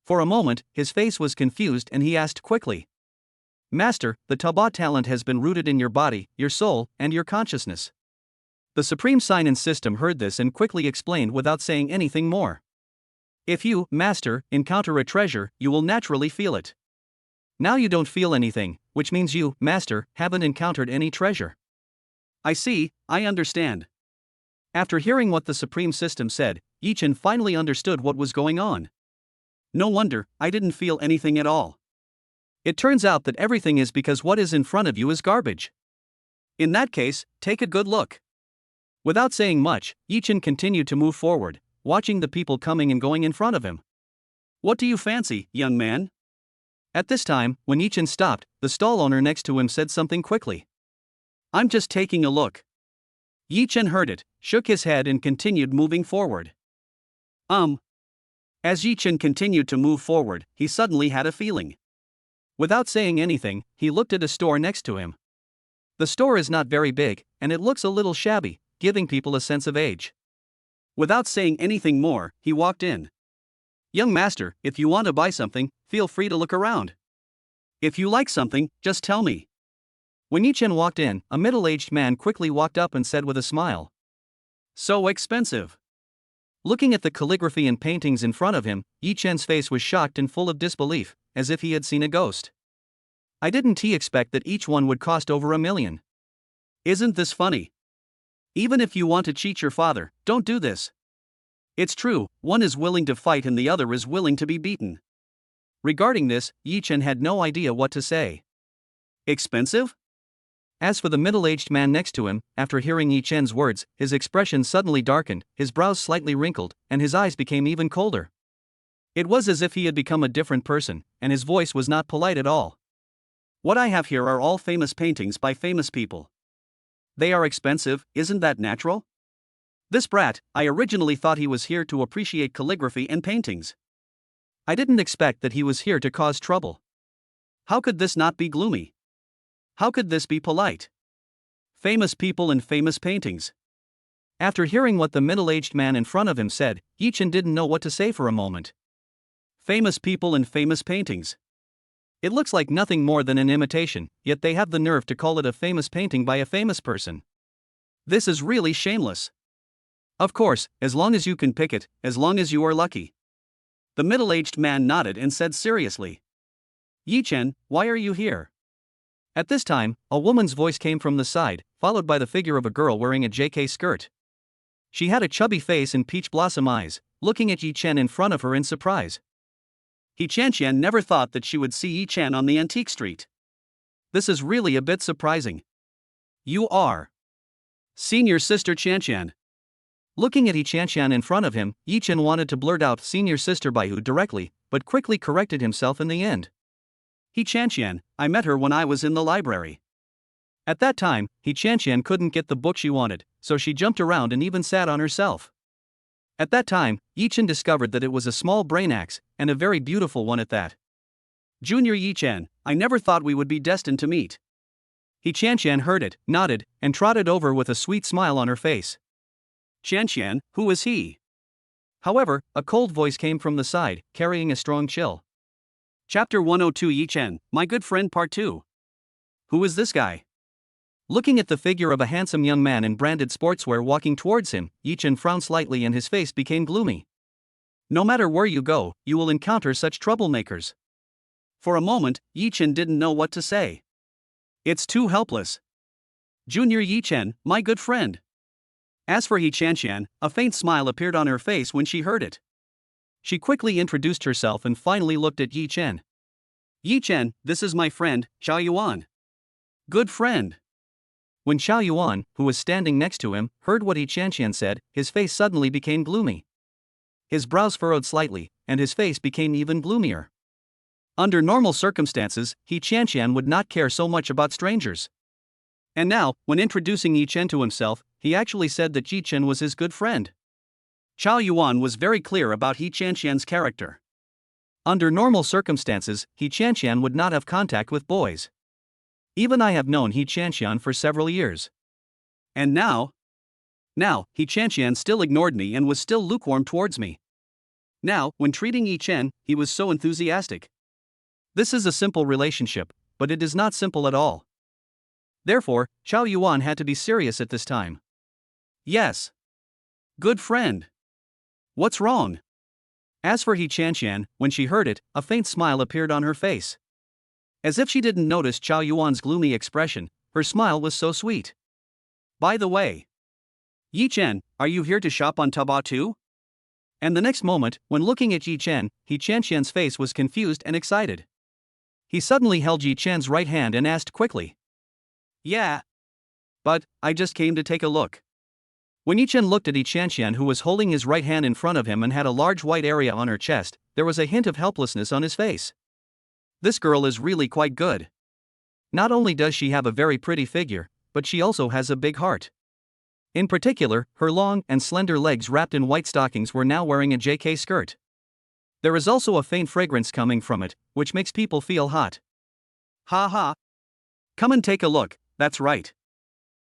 For a moment, his face was confused and he asked quickly. Master, the Taobao talent has been rooted in your body, your soul, and your consciousness. The Supreme Sign-In System heard this and quickly explained without saying anything more. If you, Master, encounter a treasure, you will naturally feel it. Now you don't feel anything, which means you, Master, haven't encountered any treasure. I see, I understand. After hearing what the Supreme System said, Yichin finally understood what was going on. No wonder, I didn't feel anything at all. It turns out that everything is because what is in front of you is garbage. In that case, take a good look. Without saying much, Yichin continued to move forward, watching the people coming and going in front of him. What do you fancy, young man? At this time, when Yichin stopped, the stall owner next to him said something quickly. I'm just taking a look. Yichin heard it, shook his head and continued moving forward. As Yichin continued to move forward, he suddenly had a feeling. Without saying anything, he looked at a store next to him. The store is not very big, and it looks a little shabby, giving people a sense of age. Without saying anything more, he walked in. Young master, if you want to buy something, feel free to look around. If you like something, just tell me. When Yichin walked in, a middle-aged man quickly walked up and said with a smile. So expensive. Looking at the calligraphy and paintings in front of him, Yichin's face was shocked and full of disbelief, as if he had seen a ghost. I didn't expect that each one would cost over $1 million. Isn't this funny? Even if you want to cheat your father, don't do this. It's true, one is willing to fight and the other is willing to be beaten. Regarding this, Yichin had no idea what to say. Expensive? As for the middle-aged man next to him, after hearing Yichin's words, his expression suddenly darkened, his brows slightly wrinkled, and his eyes became even colder. It was as if he had become a different person, and his voice was not polite at all. What I have here are all famous paintings by famous people. They are expensive, isn't that natural? This brat, I originally thought he was here to appreciate calligraphy and paintings. I didn't expect that he was here to cause trouble. How could this not be gloomy? How could this be polite? Famous people and famous paintings. After hearing what the middle-aged man in front of him said, Yichin didn't know what to say for a moment. Famous people and famous paintings. It looks like nothing more than an imitation, yet they have the nerve to call it a famous painting by a famous person. This is really shameless. Of course, as long as you can pick it, as long as you are lucky. The middle-aged man nodded and said seriously. Yichin, why are you here? At this time, a woman's voice came from the side, followed by the figure of a girl wearing a JK skirt. She had a chubby face and peach blossom eyes, looking at Yichin in front of her in surprise. Qianqian never thought that she would see Yichin on the antique street. This is really a bit surprising. You are Senior Sister Qianqian. Looking at Qianqian in front of him, Yichin wanted to blurt out Senior Sister Baihu directly, but quickly corrected himself in the end. Qianqian, I met her when I was in the library. At that time, Qianqian couldn't get the book she wanted, so she jumped around and even sat on herself. At that time, Yichin discovered that it was a small brain axe, and a very beautiful one at that. Junior Yichin, I never thought we would be destined to meet. Qianqian heard it, nodded, and trotted over with a sweet smile on her face. Qianqian, who is he? However, a cold voice came from the side, carrying a strong chill. Chapter 102 Yichin, My Good Friend Part 2. Who is this guy? Looking at the figure of a handsome young man in branded sportswear walking towards him, Yichin frowned slightly and his face became gloomy. No matter where you go, you will encounter such troublemakers. For a moment, Yichin didn't know what to say. It's too helpless. Junior Yichin, my good friend. As for Yichanshan, a faint smile appeared on her face when she heard it. She quickly introduced herself and finally looked at Yichin. Yichin, this is my friend, Xiao Yuan. Good friend. When Xiao Yuan, who was standing next to him, heard what Yichanshan said, his face suddenly became gloomy. His brows furrowed slightly, and his face became even gloomier. Under normal circumstances, Yichanshan would not care so much about strangers. And now, when introducing Yichin to himself, he actually said that Yichin was his good friend. Xiao Yuan was very clear about Yichanshan's character. Under normal circumstances, Yichanshan would not have contact with boys. Even I have known Yichanshan for several years. And now, Yichanshan still ignored me and was still lukewarm towards me. Now, when treating Yichin, he was so enthusiastic. This is a simple relationship, but it is not simple at all. Therefore, Xiao Yuan had to be serious at this time. Yes. Good friend. What's wrong? As for Yichanshan, when she heard it, a faint smile appeared on her face. As if she didn't notice Xiao Yuan's gloomy expression, her smile was so sweet. By the way, Yichin, are you here to shop on Taobao too? And the next moment, when looking at Yichin, Yichanshan's face was confused and excited. He suddenly held Yichin's right hand and asked quickly. Yeah. But, I just came to take a look. When Yichin looked at Yichanshan, who was holding his right hand in front of him and had a large white area on her chest, there was a hint of helplessness on his face. This girl is really quite good. Not only does she have a very pretty figure, but she also has a big heart. In particular, her long and slender legs wrapped in white stockings were now wearing a JK skirt. There is also a faint fragrance coming from it, which makes people feel hot. Ha ha. Come and take a look, that's right.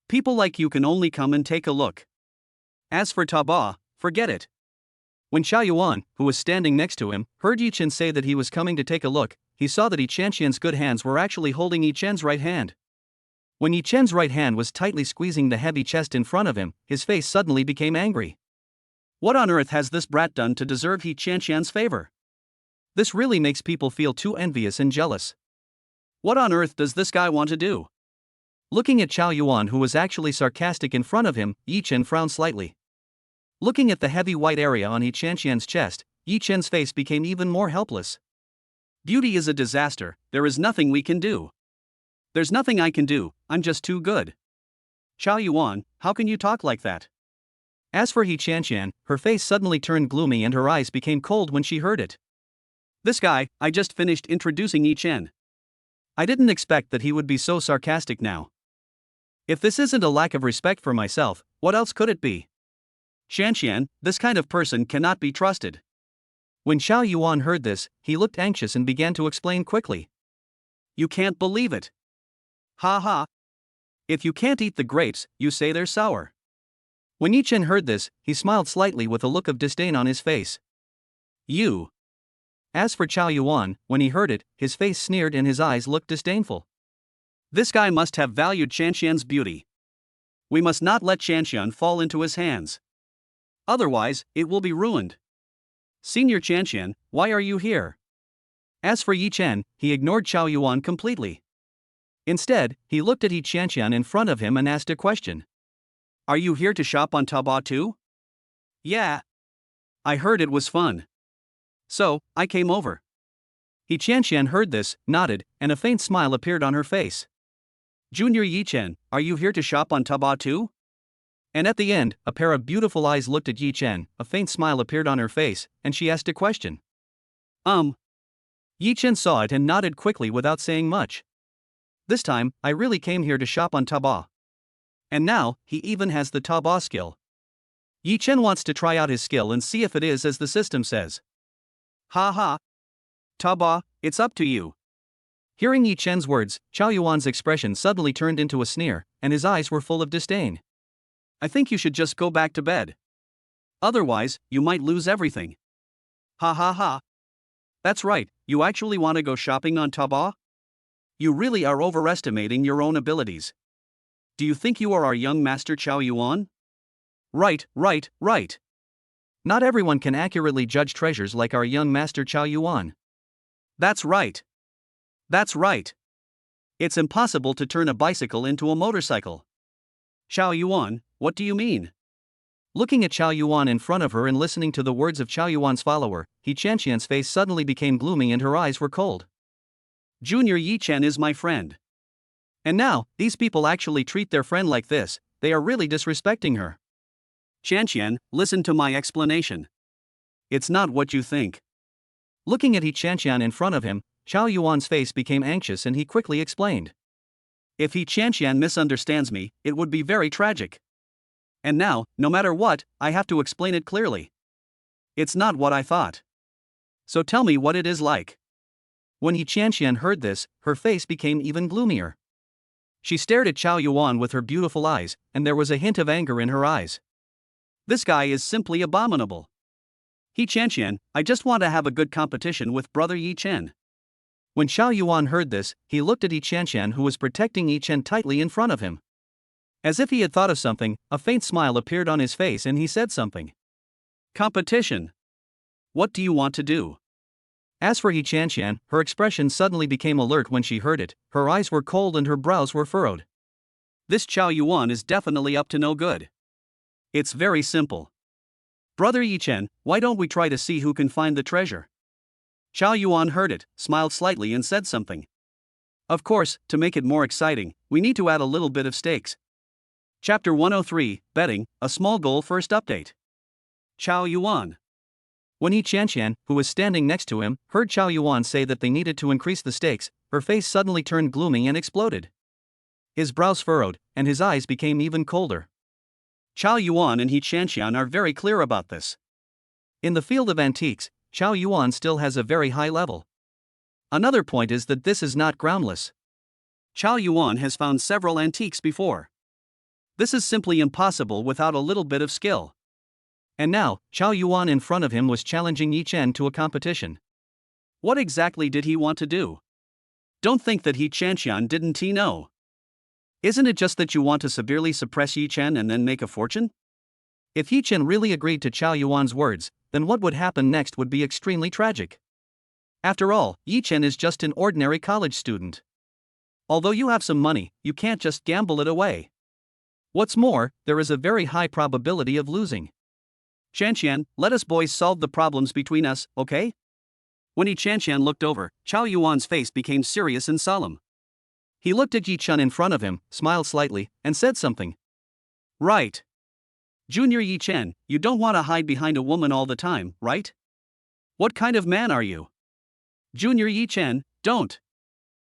People like you can only come and take a look. As for Taobao, forget it. When Xiao Yuan, who was standing next to him, heard Yichin say that he was coming to take a look, he saw that Yichanshan's good hands were actually holding Yichin's right hand. When Yichin's right hand was tightly squeezing the heavy chest in front of him, his face suddenly became angry. What on earth has this brat done to deserve Yichanshan's favor? This really makes people feel too envious and jealous. What on earth does this guy want to do? Looking at Xiao Yuan, who was actually sarcastic in front of him, Yichin frowned slightly. Looking at the heavy white area on Yichanshan's chest, Yichin's face became even more helpless. Beauty is a disaster, there is nothing we can do. There's nothing I can do, I'm just too good. Xiao Yuan, how can you talk like that? As for Yichanshan, her face suddenly turned gloomy and her eyes became cold when she heard it. This guy, I just finished introducing Yichin. I didn't expect that he would be so sarcastic now. If this isn't a lack of respect for myself, what else could it be? Shanshan, this kind of person cannot be trusted. When Xiao Yuan heard this, he looked anxious and began to explain quickly. You can't believe it. Ha ha. If you can't eat the grapes, you say they're sour. When Yichin heard this, he smiled slightly with a look of disdain on his face. You. As for Xiao Yuan, when he heard it, his face sneered and his eyes looked disdainful. This guy must have valued Shanshan's beauty. We must not let Shanshan fall into his hands. Otherwise, it will be ruined. Senior Shanshan, why are you here? As for Yichin, he ignored Xiao Yuan completely. Instead, he looked at Yichanshan in front of him and asked a question. Are you here to shop on Taobao too? Yeah. I heard it was fun. So, I came over. Yichanshan heard this, nodded, and a faint smile appeared on her face. Junior Yichin, are you here to shop on Taobao too? And at the end, a pair of beautiful eyes looked at Yichin, a faint smile appeared on her face, and she asked a question. Yichin saw it and nodded quickly without saying much. This time, I really came here to shop on Taobao. And now, he even has the Taobao skill. Yichin wants to try out his skill and see if it is as the system says. Ha ha. Taobao, it's up to you. Hearing Yichin's words, Xiao Yuan's expression suddenly turned into a sneer, and his eyes were full of disdain. I think you should just go back to bed. Otherwise, you might lose everything. Ha ha ha. That's right, you actually want to go shopping on Taobao? You really are overestimating your own abilities. Do you think you are our young master Chao Yuan? Right. Not everyone can accurately judge treasures like our young master Chao Yuan. That's right. It's impossible to turn a bicycle into a motorcycle. Chao Yuan, what do you mean? Looking at Chao Yuan in front of her and listening to the words of Chao Yuan's follower, He Qianqian's face suddenly became gloomy and her eyes were cold. Junior Yichin is my friend. And now, these people actually treat their friend like this, they are really disrespecting her. Qianqian, listen to my explanation. It's not what you think. Looking at He Qianqian in front of him, Chao Yuan's face became anxious and he quickly explained. If He Qianqian misunderstands me, it would be very tragic. And now, no matter what, I have to explain it clearly. It's not what I thought. So tell me what it is like. When He Qianqian heard this, her face became even gloomier. She stared at Chao Yuan with her beautiful eyes, and there was a hint of anger in her eyes. This guy is simply abominable. He Qianqian, I just want to have a good competition with brother Yichin. When Chao Yuan heard this, he looked at He Qianqian who was protecting Yichin tightly in front of him. As if he had thought of something, a faint smile appeared on his face and he said something. Competition. What do you want to do? As for He Qianqian, her expression suddenly became alert when she heard it, her eyes were cold and her brows were furrowed. This Chao Yuan is definitely up to no good. It's very simple. Brother Yichin, why don't we try to see who can find the treasure? Chao Yuan heard it, smiled slightly and said something. Of course, to make it more exciting, we need to add a little bit of stakes. Chapter 103, Betting, a small goal first update. Chao Yuan. When He Qianqian, who was standing next to him, heard Chao Yuan say that they needed to increase the stakes, her face suddenly turned gloomy and exploded. His brows furrowed, and his eyes became even colder. Chao Yuan and He Qianqian are very clear about this. In the field of antiques, Chao Yuan still has a very high level. Another point is that this is not groundless. Chao Yuan has found several antiques before. This is simply impossible without a little bit of skill. And now, Chao Yuan in front of him was challenging Yichin to a competition. What exactly did he want to do? Don't think that He Qianqian didn't he know. Isn't it just that you want to severely suppress Yichin and then make a fortune? If Yichin really agreed to Chao Yuan's words, then what would happen next would be extremely tragic. After all, Yichin is just an ordinary college student. Although you have some money, you can't just gamble it away. What's more, there is a very high probability of losing. Qianqian, let us boys solve the problems between us, okay? When He Qianqian looked over, Chao Yuan's face became serious and solemn. He looked at Yichin in front of him, smiled slightly, and said something. Right. Junior Yichin, you don't want to hide behind a woman all the time, right? What kind of man are you? Junior Yichin, don't.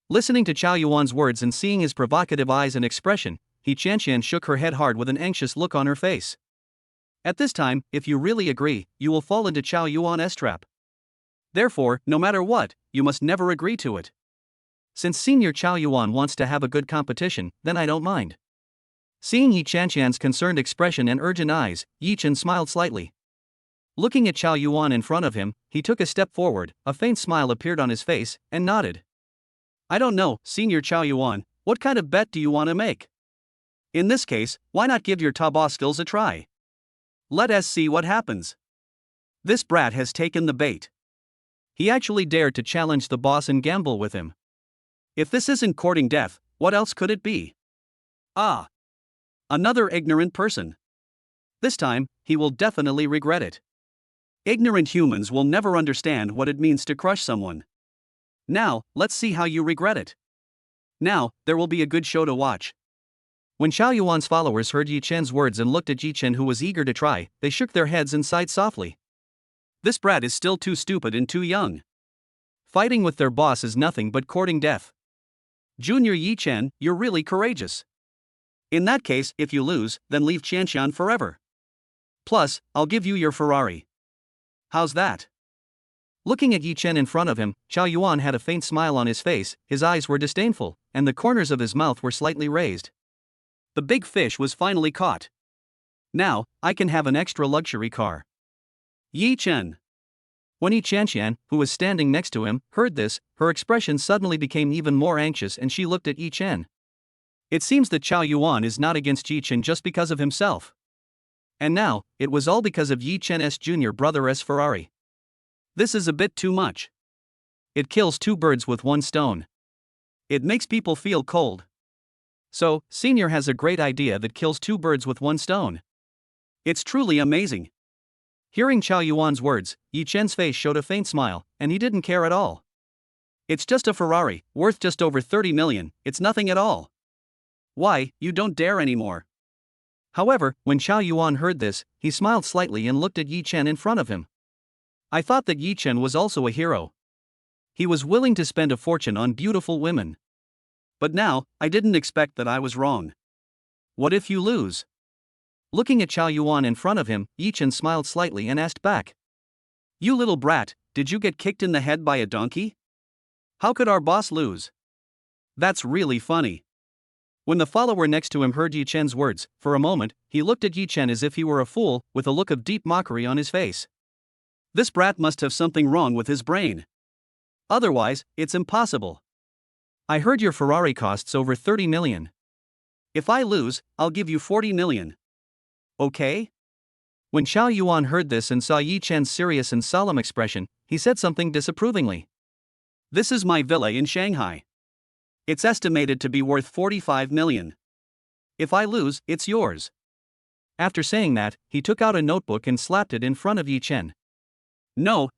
Listening to Chao Yuan's words and seeing his provocative eyes and expression, He Qianqian shook her head hard with an anxious look on her face. At this time, if you really agree, you will fall into Chao Yuan's trap. Therefore, no matter what, you must never agree to it. Since Senior Chao Yuan wants to have a good competition, then I don't mind. Seeing He Qianqian's concerned expression and urgent eyes, Yichin smiled slightly. Looking at Chao Yuan in front of him, he took a step forward, a faint smile appeared on his face, and nodded. I don't know, Senior Chao Yuan, what kind of bet do you want to make? In this case, why not give your Taba skills a try? Let us see what happens. This brat has taken the bait. He actually dared to challenge the boss and gamble with him. If this isn't courting death, what else could it be? Ah! Another ignorant person. This time, he will definitely regret it. Ignorant humans will never understand what it means to crush someone. Now, let's see how you regret it. Now, there will be a good show to watch. When Chao Yuan's followers heard Yichin's words and looked at Yichin who was eager to try, they shook their heads and sighed softly. This brat is still too stupid and too young. Fighting with their boss is nothing but courting death. Junior Yichin, you're really courageous. In that case, if you lose, then leave Qianqian forever. Plus, I'll give you your Ferrari. How's that? Looking at Yichin in front of him, Chao Yuan had a faint smile on his face, his eyes were disdainful, and the corners of his mouth were slightly raised. The big fish was finally caught. Now, I can have an extra luxury car. Yichin. When He Qianqian, who was standing next to him, heard this, her expression suddenly became even more anxious and she looked at Yichin. It seems that Chao Yuan is not against Yichin just because of himself. And now, it was all because of Yichin's junior brother's Ferrari. This is a bit too much. It kills two birds with one stone. It makes people feel cold. So, Senior has a great idea that kills two birds with one stone. It's truly amazing. Hearing Chao Yuan's words, Yichin's face showed a faint smile, and he didn't care at all. It's just a Ferrari, worth just over 30 million, it's nothing at all. Why, you don't dare anymore. However, when Chao Yuan heard this, he smiled slightly and looked at Yichin in front of him. I thought that Yichin was also a hero. He was willing to spend a fortune on beautiful women. But now, I didn't expect that I was wrong. What if you lose? Looking at Chao Yuan in front of him, Yichin smiled slightly and asked back. You little brat, did you get kicked in the head by a donkey? How could our boss lose? That's really funny. When the follower next to him heard Yichin's words, for a moment, he looked at Yichin as if he were a fool, with a look of deep mockery on his face. This brat must have something wrong with his brain. Otherwise, it's impossible. I heard your Ferrari costs over 30 million. If I lose, I'll give you 40 million. Okay? When Chao Yuan heard this and saw Yichin's serious and solemn expression, he said something disapprovingly. This is my villa in Shanghai. It's estimated to be worth 45 million. If I lose, it's yours. After saying that, he took out a notebook and slapped it in front of Yichin. No.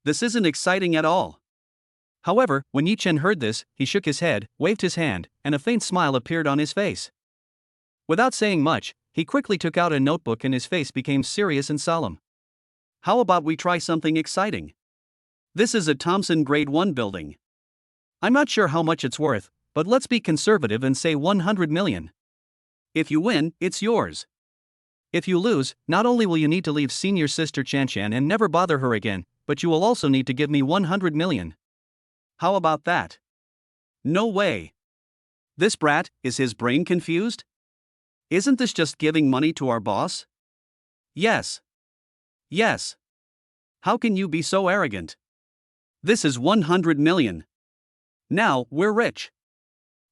This isn't exciting at all. However, when Yichin heard this, he shook his head, waved his hand, and a faint smile appeared on his face. Without saying much, he quickly took out a notebook and his face became serious and solemn. How about we try something exciting? This is a Thompson Grade 1 building. I'm not sure how much it's worth, but let's be conservative and say 100 million. If you win, it's yours. If you lose, not only will you need to leave senior sister Chanchan and never bother her again, but you will also need to give me 100 million. How about that? No way. This brat, is his brain confused? Isn't this just giving money to our boss? Yes. How can you be so arrogant? This is 100 million. Now, we're rich.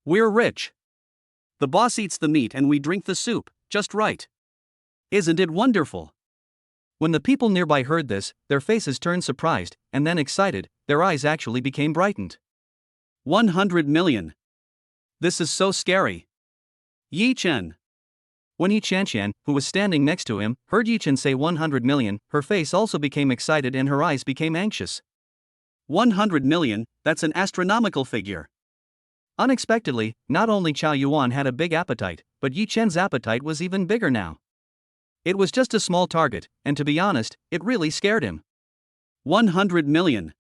The boss eats the meat and we drink the soup, just right. Isn't it wonderful? When the people nearby heard this, their faces turned surprised, and then excited, their eyes actually became brightened. 100 million. This is so scary. Yichin. When Yichin, who was standing next to him, heard Yichin say 100 million, her face also became excited and her eyes became anxious. 100 million, that's an astronomical figure. Unexpectedly, not only Chao Yuan had a big appetite, but Yichin's appetite was even bigger now. It was just a small target, and to be honest, it really scared him. 100 million.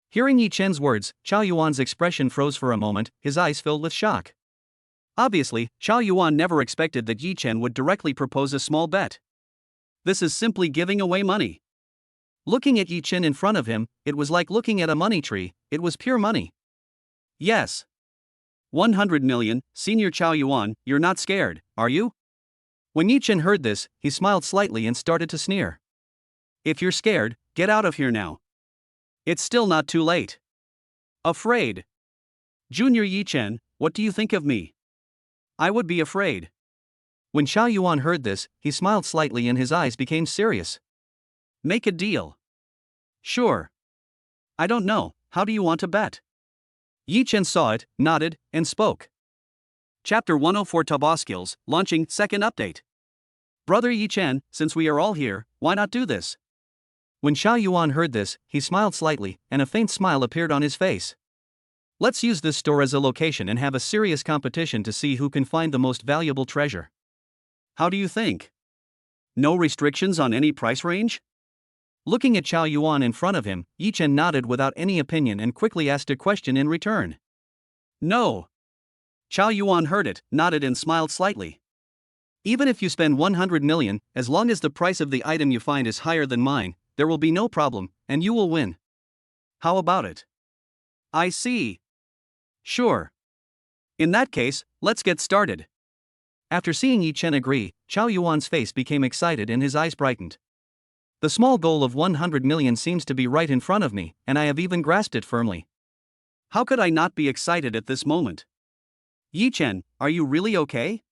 Hearing Yichin's words, Chao Yuan's expression froze for a moment, his eyes filled with shock. Obviously, Chao Yuan never expected that Yichin would directly propose a small bet. This is simply giving away money. Looking at Yichin in front of him, it was like looking at a money tree, it was pure money. Yes. 100 million, Senior Chao Yuan, you're not scared, are you? When Yichin heard this, he smiled slightly and started to sneer. If you're scared, get out of here now. It's still not too late. Afraid. Junior Yichin, what do you think of me? I would be afraid. When Chao Yuan heard this, he smiled slightly and his eyes became serious. Make a deal. Sure. I don't know, how do you want to bet? Yichin saw it, nodded, and spoke. Chapter 104 Taba Skills, launching, second update. Brother Yichin, since we are all here, why not do this? When Chao Yuan heard this, he smiled slightly, and a faint smile appeared on his face. Let's use this store as a location and have a serious competition to see who can find the most valuable treasure. How do you think? No restrictions on any price range? Looking at Chao Yuan in front of him, Yichin nodded without any opinion and quickly asked a question in return. No. Chao Yuan heard it, nodded and smiled slightly. Even if you spend 100 million, as long as the price of the item you find is higher than mine, there will be no problem, and you will win. How about it? I see. Sure. In that case, let's get started. After seeing Yichin agree, Chao Yuan's face became excited and his eyes brightened. The small goal of 100 million seems to be right in front of me, and I have even grasped it firmly. How could I not be excited at this moment? Yichin, are you really okay?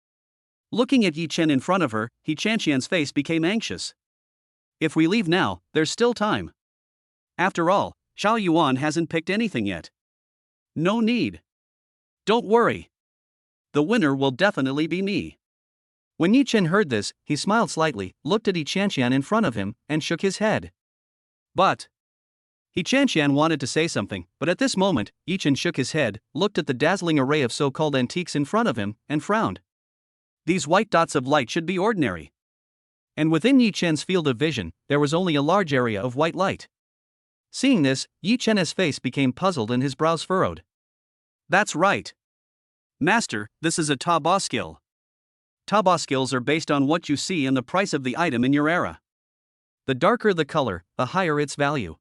Looking at Yichin in front of her, Yiqian's face became anxious. If we leave now, there's still time. After all, Xiao Yuan hasn't picked anything yet. No need. Don't worry. The winner will definitely be me. When Yichin heard this, he smiled slightly, looked at Yiqian in front of him, and shook his head. But Yiqian wanted to say something, but at this moment, Yichin shook his head, looked at the dazzling array of so-called antiques in front of him, and frowned. These white dots of light should be ordinary. And within Yichin's field of vision, there was only a large area of white light. Seeing this, Yichin's face became puzzled and his brows furrowed. That's right. Master, this is a Taba skill. Taba skills are based on what you see and the price of the item in your era. The darker the color, the higher its value.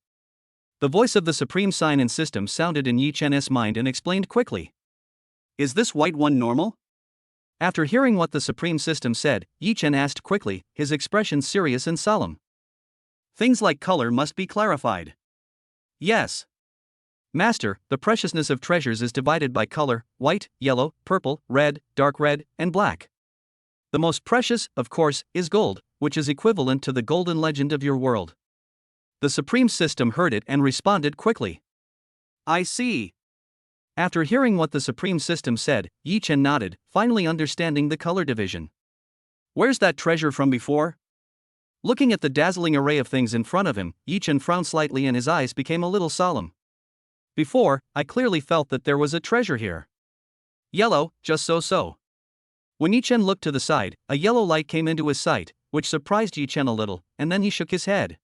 The voice of the supreme sign and system sounded in Yichin's mind and explained quickly. Is this white one normal? After hearing what the supreme system said, Yichin asked quickly, his expression serious and solemn. Things like color must be clarified. Yes. Master, the preciousness of treasures is divided by color: white, yellow, purple, red, dark red, and black. The most precious, of course, is gold, which is equivalent to the golden legend of your world. The supreme system heard it and responded quickly. I see. After hearing what the supreme system said, Yichin nodded, finally understanding the color division. Where's that treasure from before? Looking at the dazzling array of things in front of him, Yichin frowned slightly and his eyes became a little solemn. Before, I clearly felt that there was a treasure here. Yellow, just so. When Yichin looked to the side, a yellow light came into his sight, which surprised Yichin a little, and then he shook his head.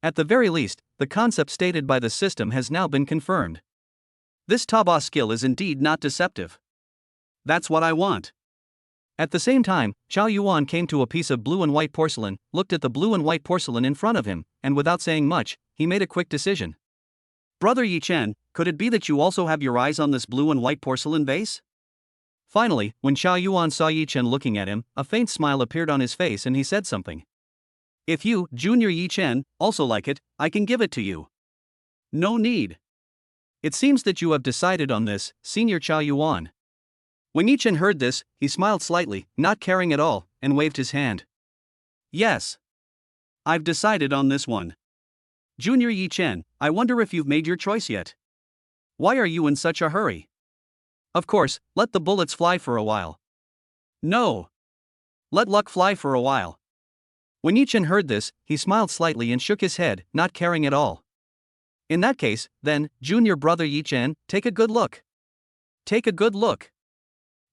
At the very least, the concept stated by the system has now been confirmed. This Taba skill is indeed not deceptive. That's what I want. At the same time, Xiao Yuan came to a piece of blue and white porcelain, looked at the blue and white porcelain in front of him, and without saying much, he made a quick decision. Brother Yichin, could it be that you also have your eyes on this blue and white porcelain vase? Finally, when Xiao Yuan saw Yichin looking at him, a faint smile appeared on his face and he said something. If you, Junior Yichin, also like it, I can give it to you. No need. It seems that you have decided on this, Senior Xiao Yuan. When Yichin heard this, he smiled slightly, not caring at all, and waved his hand. Yes. I've decided on this one. Junior Yichin, I wonder if you've made your choice yet. Why are you in such a hurry? Of course, let the bullets fly for a while. No. Let luck fly for a while. When Yichin heard this, he smiled slightly and shook his head, not caring at all. In that case, then, Junior Brother Yichin, take a good look. Take a good look.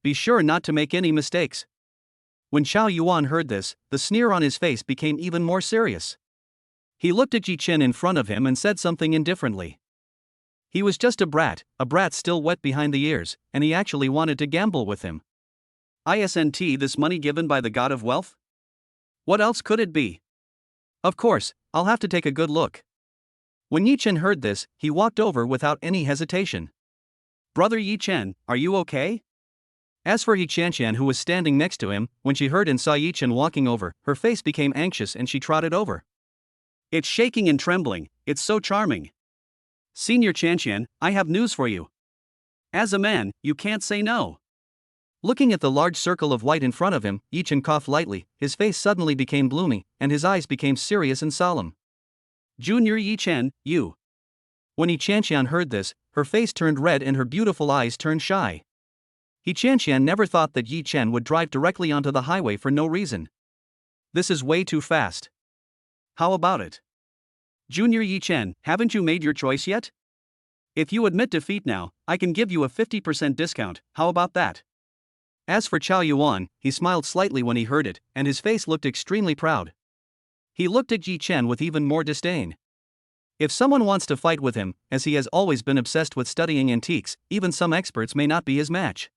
Be sure not to make any mistakes. When Xiao Yuan heard this, the sneer on his face became even more serious. He looked at Yichin in front of him and said something indifferently. He was just a brat still wet behind the ears, and he actually wanted to gamble with him. Isn't this money given by the god of wealth? What else could it be? Of course, I'll have to take a good look. When Yichin heard this, he walked over without any hesitation. Brother Yichin, are you okay? As for Yiqian, who was standing next to him, when she heard and saw Yichin walking over, her face became anxious and she trotted over. It's shaking and trembling, it's so charming. Senior Qianqian, I have news for you. As a man, you can't say no. Looking at the large circle of white in front of him, Yichin coughed lightly, his face suddenly became gloomy, and his eyes became serious and solemn. Junior Yichin, you. When Yiqian heard this, her face turned red and her beautiful eyes turned shy. Yiqian never thought that Yichin would drive directly onto the highway for no reason. This is way too fast. How about it? Junior Yichin, haven't you made your choice yet? If you admit defeat now, I can give you a 50% discount, how about that? As for Xiao Yuan, he smiled slightly when he heard it, and his face looked extremely proud. He looked at Yichin with even more disdain. If someone wants to fight with him, as he has always been obsessed with studying antiques, even some experts may not be his match.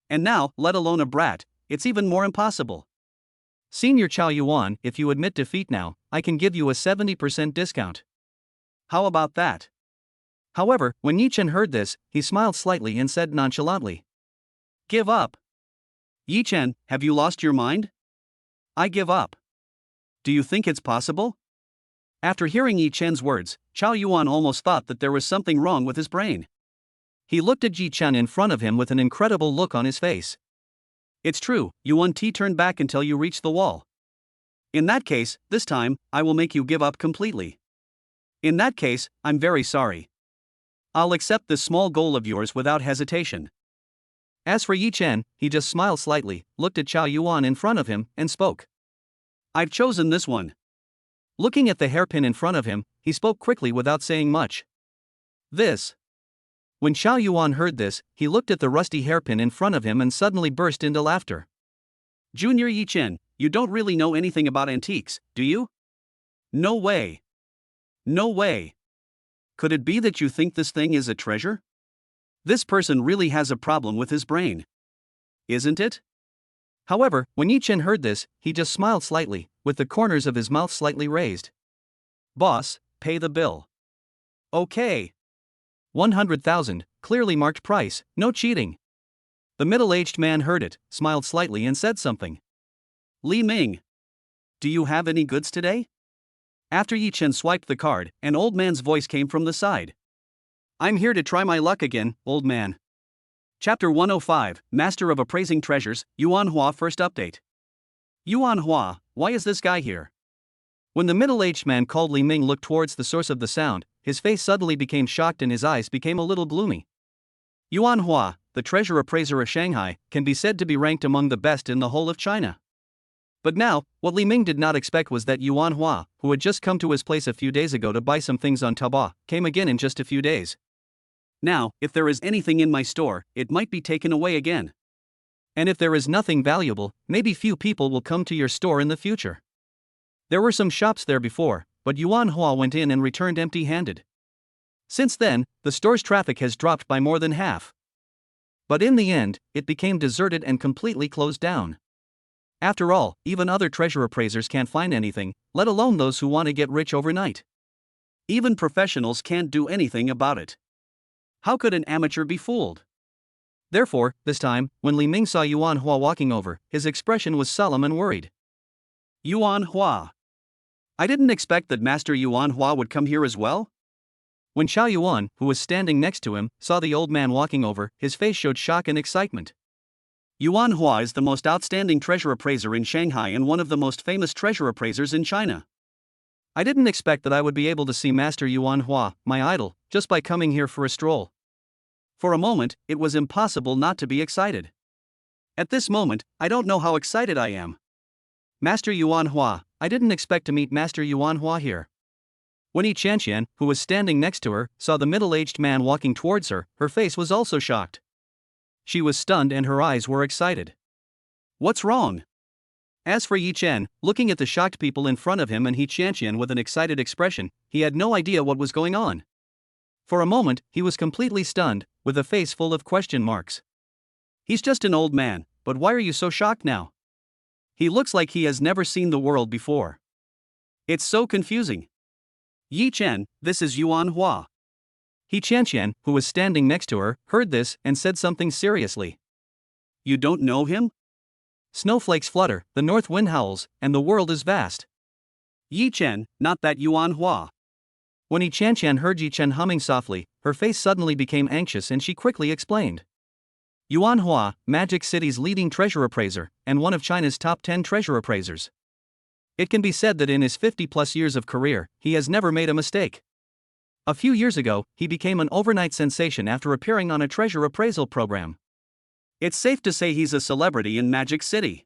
And now, let alone a brat, it's even more impossible. Senior Xiao Yuan, if you admit defeat now, I can give you a 70% discount. How about that? However, when Yichin heard this, he smiled slightly and said nonchalantly. Give up. Yichin, have you lost your mind? I give up. Do you think it's possible? After hearing Yichin's words, Xiao Yuan almost thought that there was something wrong with his brain. He looked at Yichin in front of him with an incredible look on his face. It's true, Yuan T turned back until you reach the wall. In that case, this time, I will make you give up completely. In that case, I'm very sorry. I'll accept this small goal of yours without hesitation. As for Yichin, he just smiled slightly, looked at Chao Yuan in front of him, and spoke. I've chosen this one. Looking at the hairpin in front of him, he spoke quickly without saying much. This. When Chao Yuan heard this, he looked at the rusty hairpin in front of him and suddenly burst into laughter. Junior Yichin, you don't really know anything about antiques, do you? No way. No way. Could it be that you think this thing is a treasure? This person really has a problem with his brain. Isn't it? However, when Yichin heard this, he just smiled slightly, with the corners of his mouth slightly raised. Boss, pay the bill. Okay. 100,000, clearly marked price, no cheating. The middle-aged man heard it, smiled slightly and said something. Li Ming. Do you have any goods today? After Yichin swiped the card, an old man's voice came from the side. I'm here to try my luck again, old man. Chapter 105, Master of Appraising Treasures, Yuan Hua First Update. Yuan Hua, why is this guy here? When the middle-aged man called Li Ming looked towards the source of the sound, his face suddenly became shocked and his eyes became a little gloomy. Yuan Hua, the treasure appraiser of Shanghai, can be said to be ranked among the best in the whole of China. But now, what Li Ming did not expect was that Yuan Hua, who had just come to his place a few days ago to buy some things on Taobao, came again in just a few days. Now, if there is anything in my store, it might be taken away again. And if there is nothing valuable, maybe few people will come to your store in the future. There were some shops there before, but Yuan Hua went in and returned empty-handed. Since then, the store's traffic has dropped by more than half. But in the end, it became deserted and completely closed down. After all, even other treasure appraisers can't find anything, let alone those who want to get rich overnight. Even professionals can't do anything about it. How could an amateur be fooled? Therefore, this time, when Li Ming saw Yuan Hua walking over, his expression was solemn and worried. Yuan Hua. I didn't expect that Master Yuan Hua would come here as well. When Chao Yuan, who was standing next to him, saw the old man walking over, his face showed shock and excitement. Yuan Hua is the most outstanding treasure appraiser in Shanghai and one of the most famous treasure appraisers in China. I didn't expect that I would be able to see Master Yuan Hua, my idol, just by coming here for a stroll. For a moment, it was impossible not to be excited. At this moment, I don't know how excited I am. Master Yuan Hua, I didn't expect to meet Master Yuan Hua here. When Yichin, who was standing next to her, saw the middle-aged man walking towards her, her face was also shocked. She was stunned and her eyes were excited. What's wrong? As for Yichin, looking at the shocked people in front of him and Yichin with an excited expression, he had no idea what was going on. For a moment, he was completely stunned, with a face full of question marks. He's just an old man, but why are you so shocked now? He looks like he has never seen the world before. It's so confusing. Yichin, this is Yuan Hua. Yichin, who was standing next to her, heard this and said something seriously. You don't know him? Snowflakes flutter, the north wind howls, and the world is vast. Yichin, not that Yuan Hua. When Yichin heard Yichin humming softly, her face suddenly became anxious and she quickly explained. Yuan Hua, Magic City's leading treasure appraiser, and one of China's top 10 treasure appraisers. It can be said that in his 50-plus years of career, he has never made a mistake. A few years ago, he became an overnight sensation after appearing on a treasure appraisal program. It's safe to say he's a celebrity in Magic City.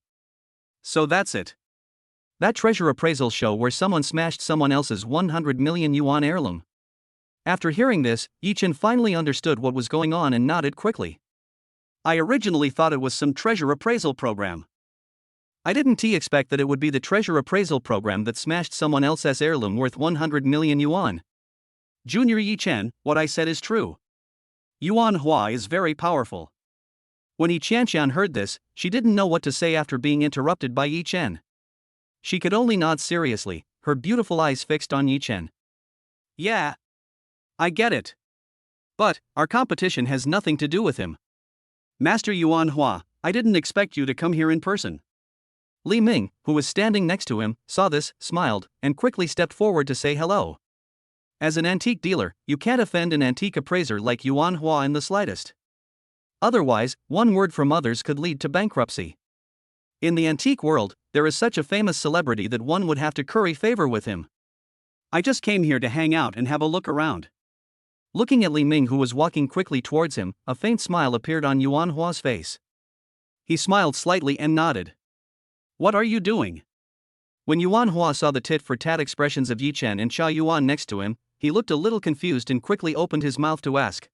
So that's it. That treasure appraisal show where someone smashed someone else's 100 million yuan heirloom. After hearing this, Yichin finally understood what was going on and nodded quickly. I originally thought it was some treasure appraisal program. I didn't expect that it would be the treasure appraisal program that smashed someone else's heirloom worth 100 million yuan. Junior Yichin, what I said is true. Yuan Hua is very powerful. When Yichin heard this, she didn't know what to say after being interrupted by Yichin. She could only nod seriously, her beautiful eyes fixed on Yichin. Yeah. I get it. But, our competition has nothing to do with him. Master Yuan Hua, I didn't expect you to come here in person. Li Ming, who was standing next to him, saw this, smiled, and quickly stepped forward to say hello. As an antique dealer, you can't offend an antique appraiser like Yuan Hua in the slightest. Otherwise, one word from others could lead to bankruptcy. In the antique world, there is such a famous celebrity that one would have to curry favor with him. I just came here to hang out and have a look around. Looking at Li Ming, who was walking quickly towards him, a faint smile appeared on Yuan Hua's face. He smiled slightly and nodded. What are you doing? When Yuan Hua saw the tit-for-tat expressions of Yichin and Xiao Yuan next to him, he looked a little confused and quickly opened his mouth to ask.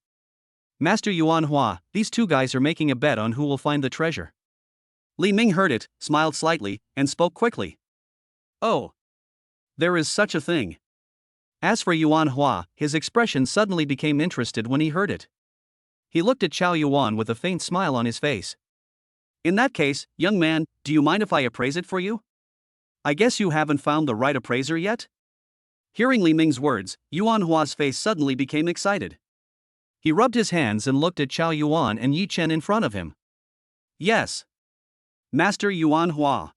Master Yuan Hua, these two guys are making a bet on who will find the treasure. Li Ming heard it, smiled slightly, and spoke quickly. Oh. There is such a thing. As for Yuan Hua, his expression suddenly became interested when he heard it. He looked at Xiao Yuan with a faint smile on his face. In that case, young man, do you mind if I appraise it for you? I guess you haven't found the right appraiser yet? Hearing Li Ming's words, Yuan Hua's face suddenly became excited. He rubbed his hands and looked at Xiao Yuan and Yichin in front of him. Yes. Master Yuan Hua.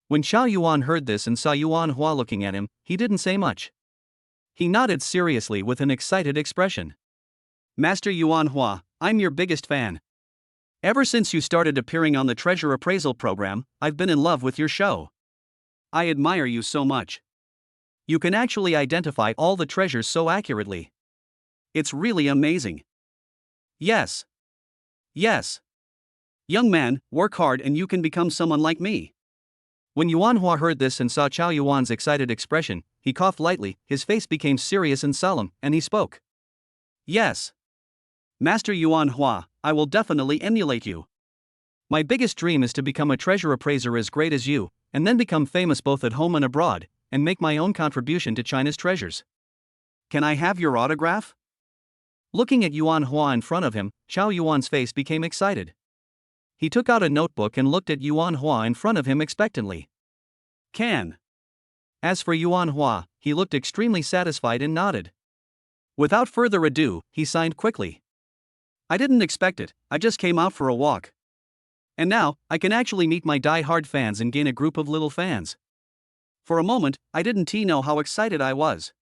When Xiao Yuan heard this and saw Yuan Hua looking at him, he didn't say much. He nodded seriously with an excited expression. Master Yuan Hua, I'm your biggest fan. Ever since you started appearing on the treasure appraisal program, I've been in love with your show. I admire you so much. You can actually identify all the treasures so accurately. It's really amazing. Yes. Yes. Young man, work hard and you can become someone like me. When Yuan Hua heard this and saw Xiao Yuan's excited expression, he coughed lightly, his face became serious and solemn, and he spoke. Yes. Master Yuan Hua, I will definitely emulate you. My biggest dream is to become a treasure appraiser as great as you, and then become famous both at home and abroad, and make my own contribution to China's treasures. Can I have your autograph? Looking at Yuan Hua in front of him, Xiao Yuan's face became excited. He took out a notebook and looked at Yuan Hua in front of him expectantly. Can. As for Yuan Hua, he looked extremely satisfied and nodded. Without further ado, he signed quickly. I didn't expect it, I just came out for a walk. And now, I can actually meet my die-hard fans and gain a group of little fans. For a moment, I didn't know how excited I was.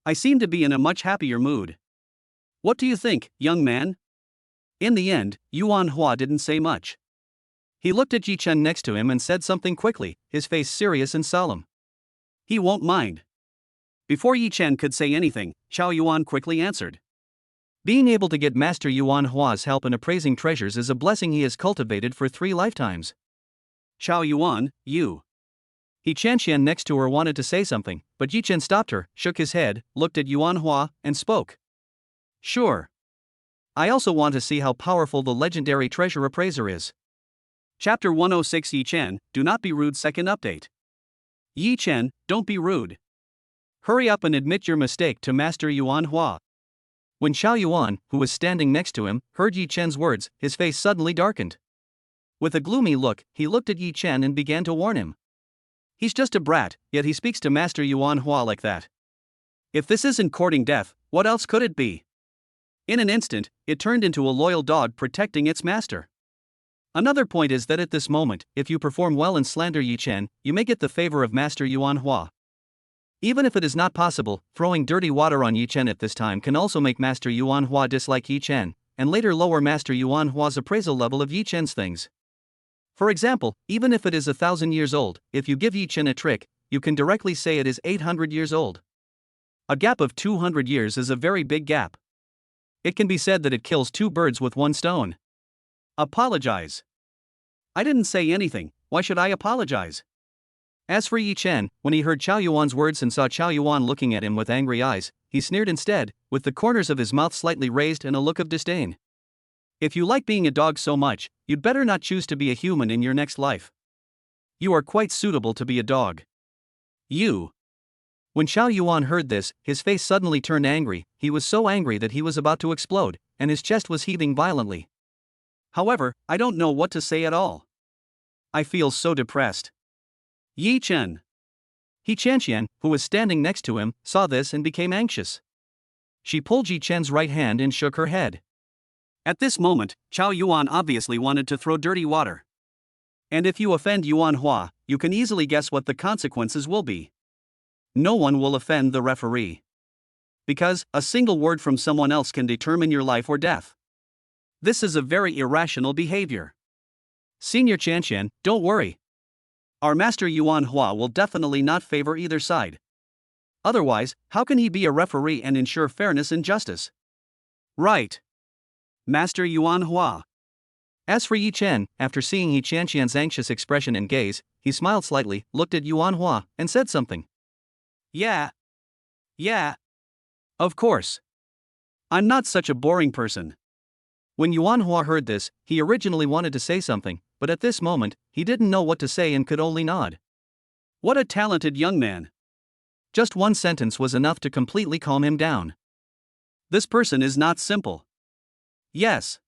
I seemed to be in a much happier mood. What do you think, young man? In the end, Yuan Hua didn't say much. He looked at Yichin next to him and said something quickly, his face serious and solemn. He won't mind. Before Yichin could say anything, Xiao Yuan quickly answered. Being able to get Master Yuan Hua's help in appraising treasures is a blessing he has cultivated for 3 lifetimes. Xiao Yuan, you. Qianxian next to her wanted to say something, but Yichin stopped her, shook his head, looked at Yuan Hua, and spoke. Sure. I also want to see how powerful the legendary treasure appraiser is. Chapter 106 Yichin, do not be rude. Second update. Yichin, don't be rude. Hurry up and admit your mistake to Master Yuan Hua. When Xiao Yuan, who was standing next to him, heard Yichin's words, his face suddenly darkened. With a gloomy look, he looked at Yichin and began to warn him. He's just a brat, yet he speaks to Master Yuan Hua like that. If this isn't courting death, what else could it be? In an instant, it turned into a loyal dog protecting its master. Another point is that at this moment, if you perform well and slander Yichin, you may get the favor of Master Yuan Hua. Even if it is not possible, throwing dirty water on Yichin at this time can also make Master Yuan Hua dislike Yichin, and later lower Master Yuan Hua's appraisal level of Yichin's things. For example, even if it is 1,000 years old, if you give Yichin a trick, you can directly say it is 800 years old. A gap of 200 years is a very big gap. It can be said that it kills 2 birds with 1 stone. Apologize. I didn't say anything, why should I apologize? As for Yichin, when he heard Xiao Yuan's words and saw Xiao Yuan looking at him with angry eyes, he sneered instead, with the corners of his mouth slightly raised and a look of disdain. If you like being a dog so much, you'd better not choose to be a human in your next life. You are quite suitable to be a dog. You. When Xiao Yuan heard this, his face suddenly turned angry. He was so angry that he was about to explode, and his chest was heaving violently. However, I don't know what to say at all. I feel so depressed. Yichin. Qianxian, who was standing next to him, saw this and became anxious. She pulled Yichin's right hand and shook her head. At this moment, Xiao Yuan obviously wanted to throw dirty water. And if you offend Yuan Hua, you can easily guess what the consequences will be. No one will offend the referee. because a single word from someone else can determine your life or death. This is a very irrational behavior. Senior Qian, don't worry. Our master Yuan Hua will definitely not favor either side. Otherwise, how can he be a referee and ensure fairness and justice? Right. Master Yuan Hua. As for Yichin, after seeing Qian's anxious expression and gaze, he smiled slightly, looked at Yuan Hua, and said something. Yeah. Of course. I'm not such a boring person. When Yuan Hua heard this, he originally wanted to say something, but at this moment, he didn't know what to say and could only nod. What a talented young man. Just one sentence was enough to completely calm him down. This person is not simple. Yes.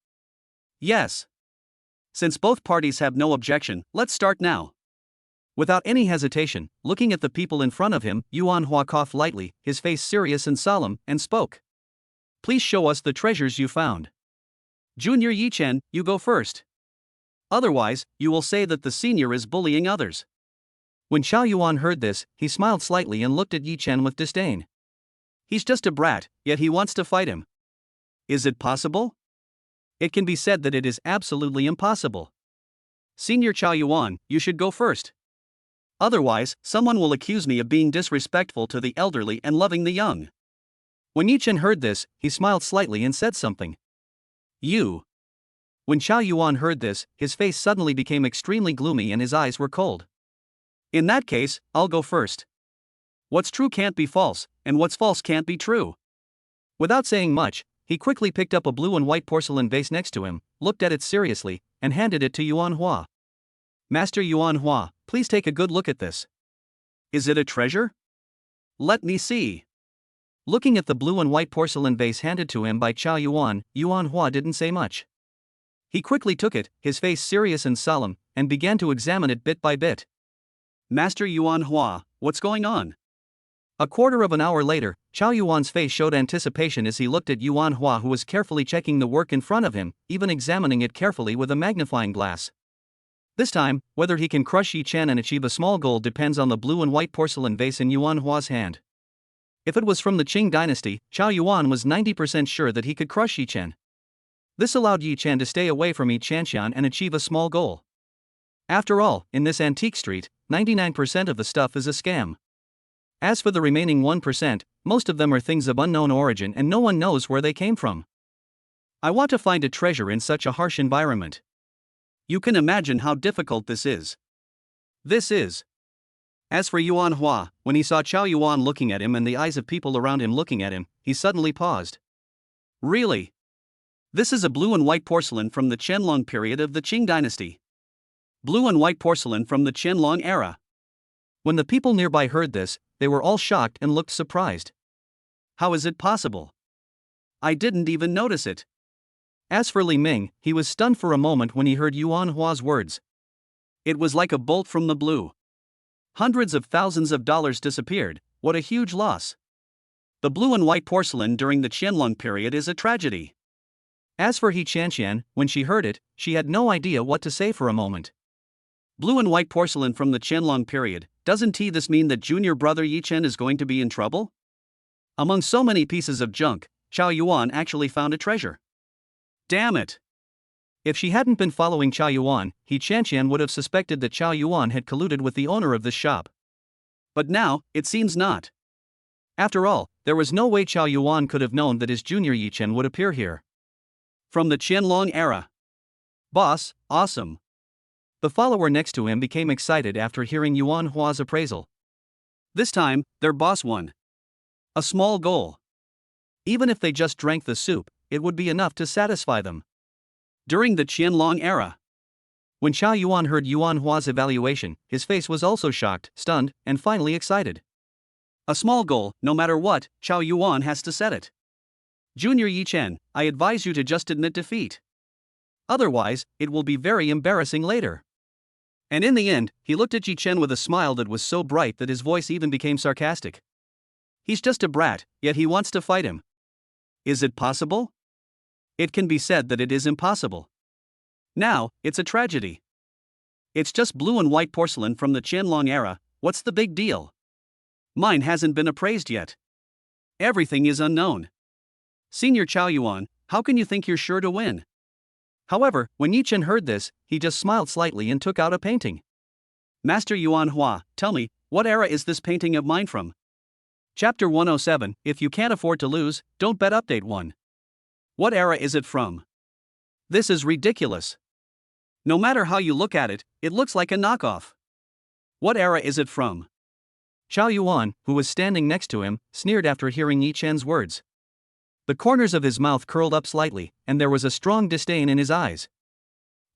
Since both parties have no objection, let's start now. Without any hesitation, looking at the people in front of him, Yuan Hua coughed lightly, his face serious and solemn, and spoke. Please show us the treasures you found. Junior Yichin, you go first. Otherwise, you will say that the senior is bullying others. When Xiao Yuan heard this, he smiled slightly and looked at Yichin with disdain. He's just a brat, yet he wants to fight him. Is it possible? It can be said that it is absolutely impossible. Senior Xiao Yuan, you should go first. Otherwise, someone will accuse me of being disrespectful to the elderly and loving the young. When Yichin heard this, he smiled slightly and said something. You. When Xiao Yuan heard this, his face suddenly became extremely gloomy and his eyes were cold. In that case, I'll go first. What's true can't be false, and what's false can't be true. Without saying much, he quickly picked up a blue and white porcelain vase next to him, looked at it seriously, and handed it to Yuan Hua. Master Yuan Hua, please take a good look at this. Is it a treasure? Let me see. Looking at the blue and white porcelain vase handed to him by Xiao Yuan, Yuan Hua didn't say much. He quickly took it, his face serious and solemn, and began to examine it bit by bit. Master Yuan Hua, what's going on? A quarter of an hour later, Xiao Yuan's face showed anticipation as he looked at Yuan Hua, who was carefully checking the work in front of him, even examining it carefully with a magnifying glass. This time, whether he can crush Yichin and achieve a small goal depends on the blue and white porcelain vase in Yuan Hua's hand. If it was from the Qing dynasty, Xiao Yuan was 90% sure that he could crush Yichin. This allowed Yichin to stay away from Yiqian and achieve a small goal. After all, in this antique street, 99% of the stuff is a scam. As for the remaining 1%, most of them are things of unknown origin and no one knows where they came from. I want to find a treasure in such a harsh environment. You can imagine how difficult this is. As for Yuan Hua, when he saw Xiao Yuan looking at him and the eyes of people around him looking at him, he suddenly paused. Really? This is a blue and white porcelain from the Qianlong period of the Qing dynasty. Blue and white porcelain from the Qianlong era. When the people nearby heard this, they were all shocked and looked surprised. How is it possible? I didn't even notice it. As for Li Ming, he was stunned for a moment when he heard Yuan Hua's words. It was like a bolt from the blue. Hundreds of thousands of dollars disappeared. What a huge loss. The blue and white porcelain during the Qianlong period is a tragedy. As for He Qianqian, when she heard it, she had no idea what to say for a moment. Blue and white porcelain from the Qianlong period, doesn't this mean that junior brother Yichin is going to be in trouble? Among so many pieces of junk, Xiao Yuan actually found a treasure. Damn it! If she hadn't been following Xiao Yuan, He Qianqian would have suspected that Xiao Yuan had colluded with the owner of this shop. But now, it seems not. After all, there was no way Xiao Yuan could have known that his junior Yichin would appear here. From the Qianlong era. Boss, awesome. The follower next to him became excited after hearing Yuan Hua's appraisal. This time, their boss won. A small goal. Even if they just drank the soup, it would be enough to satisfy them. During the Qianlong era. When Xiao Yuan heard Yuan Hua's evaluation, his face was also shocked, stunned, and finally excited. A small goal, no matter what, Xiao Yuan has to set it. Junior Yichin, I advise you to just admit defeat. Otherwise, it will be very embarrassing later. And in the end, he looked at Yichin with a smile that was so bright that his voice even became sarcastic. He's just a brat, yet he wants to fight him. Is it possible? It can be said that it is impossible. Now, it's a tragedy. It's just blue and white porcelain from the Qianlong era, what's the big deal? Mine hasn't been appraised yet. Everything is unknown. Senior Chao Yuan, how can you think you're sure to win? However, when Yichin heard this, he just smiled slightly and took out a painting. Master Yuan Hua, tell me, what era is this painting of mine from? Chapter 107, If you can't afford to lose, don't bet. Update 1. What era is it from? This is ridiculous. No matter how you look at it, it looks like a knockoff. What era is it from? Chao Yuan, who was standing next to him, sneered after hearing Yichin's words. The corners of his mouth curled up slightly, and there was a strong disdain in his eyes.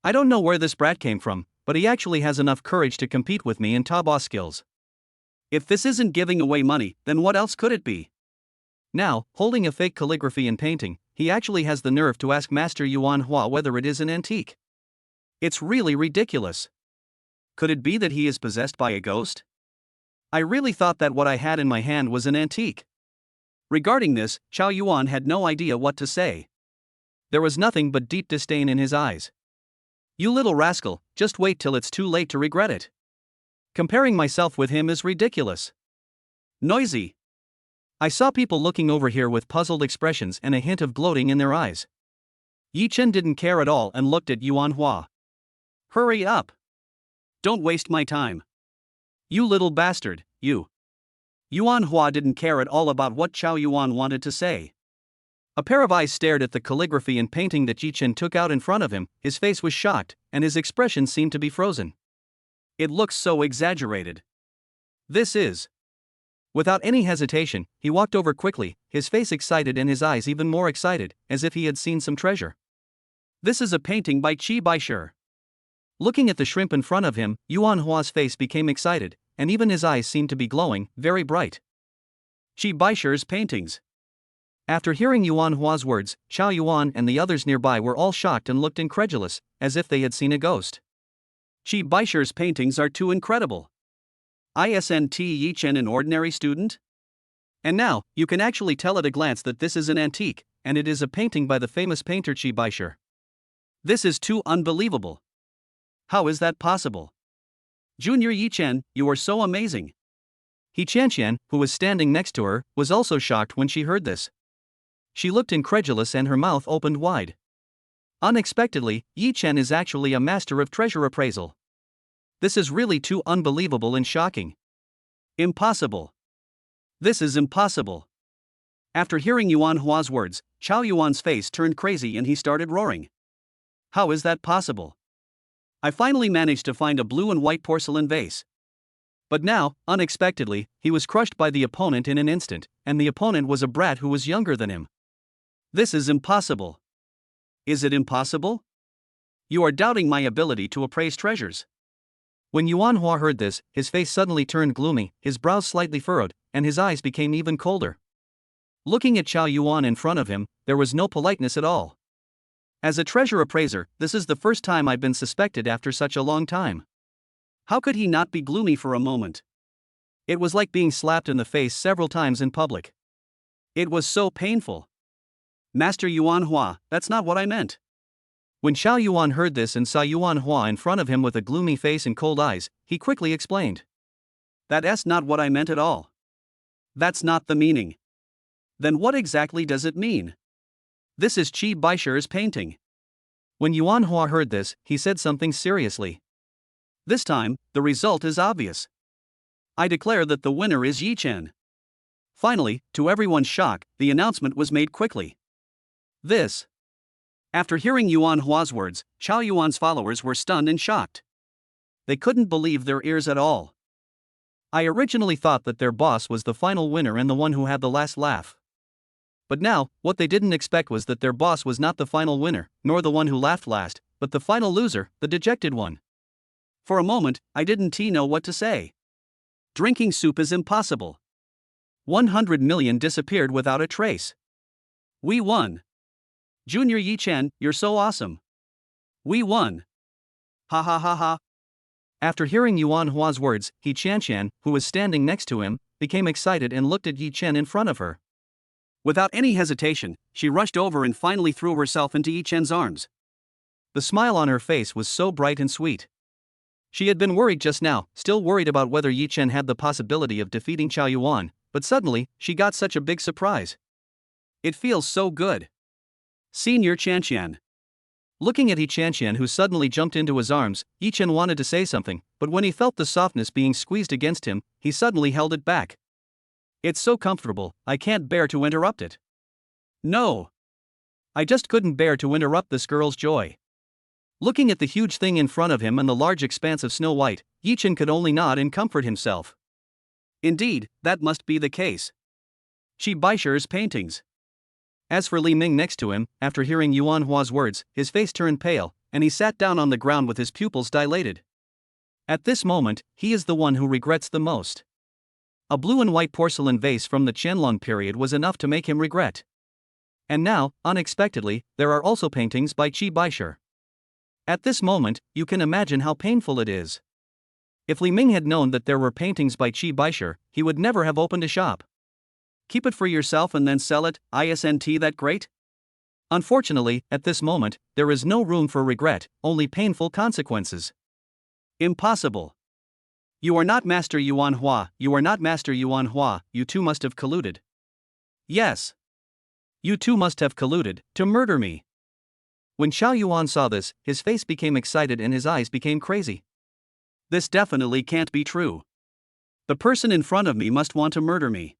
I don't know where this brat came from, but he actually has enough courage to compete with me in Taobao skills. If this isn't giving away money, then what else could it be? Now, holding a fake calligraphy and painting, he actually has the nerve to ask Master Yuan Hua whether it is an antique. It's really ridiculous. Could it be that he is possessed by a ghost? I really thought that what I had in my hand was an antique. Regarding this, Chao Yuan had no idea what to say. There was nothing but deep disdain in his eyes. You little rascal, just wait till it's too late to regret it. Comparing myself with him is ridiculous. Noisy. I saw people looking over here with puzzled expressions and a hint of gloating in their eyes. Yichin didn't care at all and looked at Yuan Hua. Hurry up. Don't waste my time. You little bastard, you. Yuan Hua didn't care at all about what Chao Yuan wanted to say. A pair of eyes stared at the calligraphy and painting that Yichin took out in front of him. His face was shocked, and his expression seemed to be frozen. It looks so exaggerated. This is. Without any hesitation, he walked over quickly, his face excited and his eyes even more excited, as if he had seen some treasure. This is a painting by Shuer. Looking at the shrimp in front of him, Yuan Hua's face became excited, and even his eyes seemed to be glowing, very bright. Shuer's paintings. After hearing Yuan Hua's words, Chao Yuan and the others nearby were all shocked and looked incredulous, as if they had seen a ghost. Shuer's paintings are too incredible. Isn't Yichin an ordinary student? And now, you can actually tell at a glance that this is an antique, and it is a painting by the famous painter Shuer. This is too unbelievable. How is that possible? Junior Yichin, you are so amazing. Qianqian, who was standing next to her, was also shocked when she heard this. She looked incredulous and her mouth opened wide. Unexpectedly, Yichin is actually a master of treasure appraisal. This is really too unbelievable and shocking. Impossible. This is impossible. After hearing Yuan Hua's words, Chao Yuan's face turned crazy and he started roaring. How is that possible? I finally managed to find a blue and white porcelain vase. But now, unexpectedly, he was crushed by the opponent in an instant, and the opponent was a brat who was younger than him. This is impossible. Is it impossible? You are doubting my ability to appraise treasures. When Yuan Hua heard this, his face suddenly turned gloomy, his brows slightly furrowed, and his eyes became even colder. Looking at Chao Yuan in front of him, there was no politeness at all. As a treasure appraiser, this is the first time I've been suspected after such a long time. How could he not be gloomy for a moment? It was like being slapped in the face several times in public. It was so painful. Master Yuan Hua, that's not what I meant. When Chao Yuan heard this and saw Yuan Hua in front of him with a gloomy face and cold eyes, he quickly explained. That's not what I meant at all. That's not the meaning. Then what exactly does it mean? This is Shuer's painting. When Yuan Hua heard this, he said something seriously. This time, the result is obvious. I declare that the winner is Yichin. Finally, to everyone's shock, the announcement was made quickly. This. After hearing Yuan Hua's words, Chao Yuan's followers were stunned and shocked. They couldn't believe their ears at all. I originally thought that their boss was the final winner and the one who had the last laugh. But now, what they didn't expect was that their boss was not the final winner, nor the one who laughed last, but the final loser, the dejected one. For a moment, I didn't know what to say. Drinking soup is impossible. 100 million disappeared without a trace. We won. Junior Yichin, you're so awesome. We won. Ha ha ha ha. After hearing Yuan Hua's words, Qianqian, who was standing next to him, became excited and looked at Yichin in front of her. Without any hesitation, she rushed over and finally threw herself into Yichin's arms. The smile on her face was so bright and sweet. She had been worried just now, still worried about whether Yichin had the possibility of defeating Chao Yuan, but suddenly, she got such a big surprise. It feels so good. Senior Chanqian. Looking at Chanqian, who suddenly jumped into his arms, Yichin wanted to say something, but when he felt the softness being squeezed against him, he suddenly held it back. It's so comfortable, I can't bear to interrupt it. No. I just couldn't bear to interrupt this girl's joy. Looking at the huge thing in front of him and the large expanse of snow white, Yichin could only nod and comfort himself. Indeed, that must be the case. She Baisher's paintings. As for Li Ming next to him, after hearing Yuan Hua's words, his face turned pale, and he sat down on the ground with his pupils dilated. At this moment, he is the one who regrets the most. A blue and white porcelain vase from the Qianlong period was enough to make him regret. And now, unexpectedly, there are also paintings by Qi Baisher. At this moment, you can imagine how painful it is. If Li Ming had known that there were paintings by Qi Baisher, he would never have opened a shop. Keep it for yourself and then sell it, isn't that great? Unfortunately, at this moment, there is no room for regret, only painful consequences. Impossible. You are not Master Yuan Hua, you are not Master Yuan Hua, you two must have colluded. Yes. You two must have colluded to murder me. When Xiao Yuan saw this, his face became excited and his eyes became crazy. This definitely can't be true. The person in front of me must want to murder me.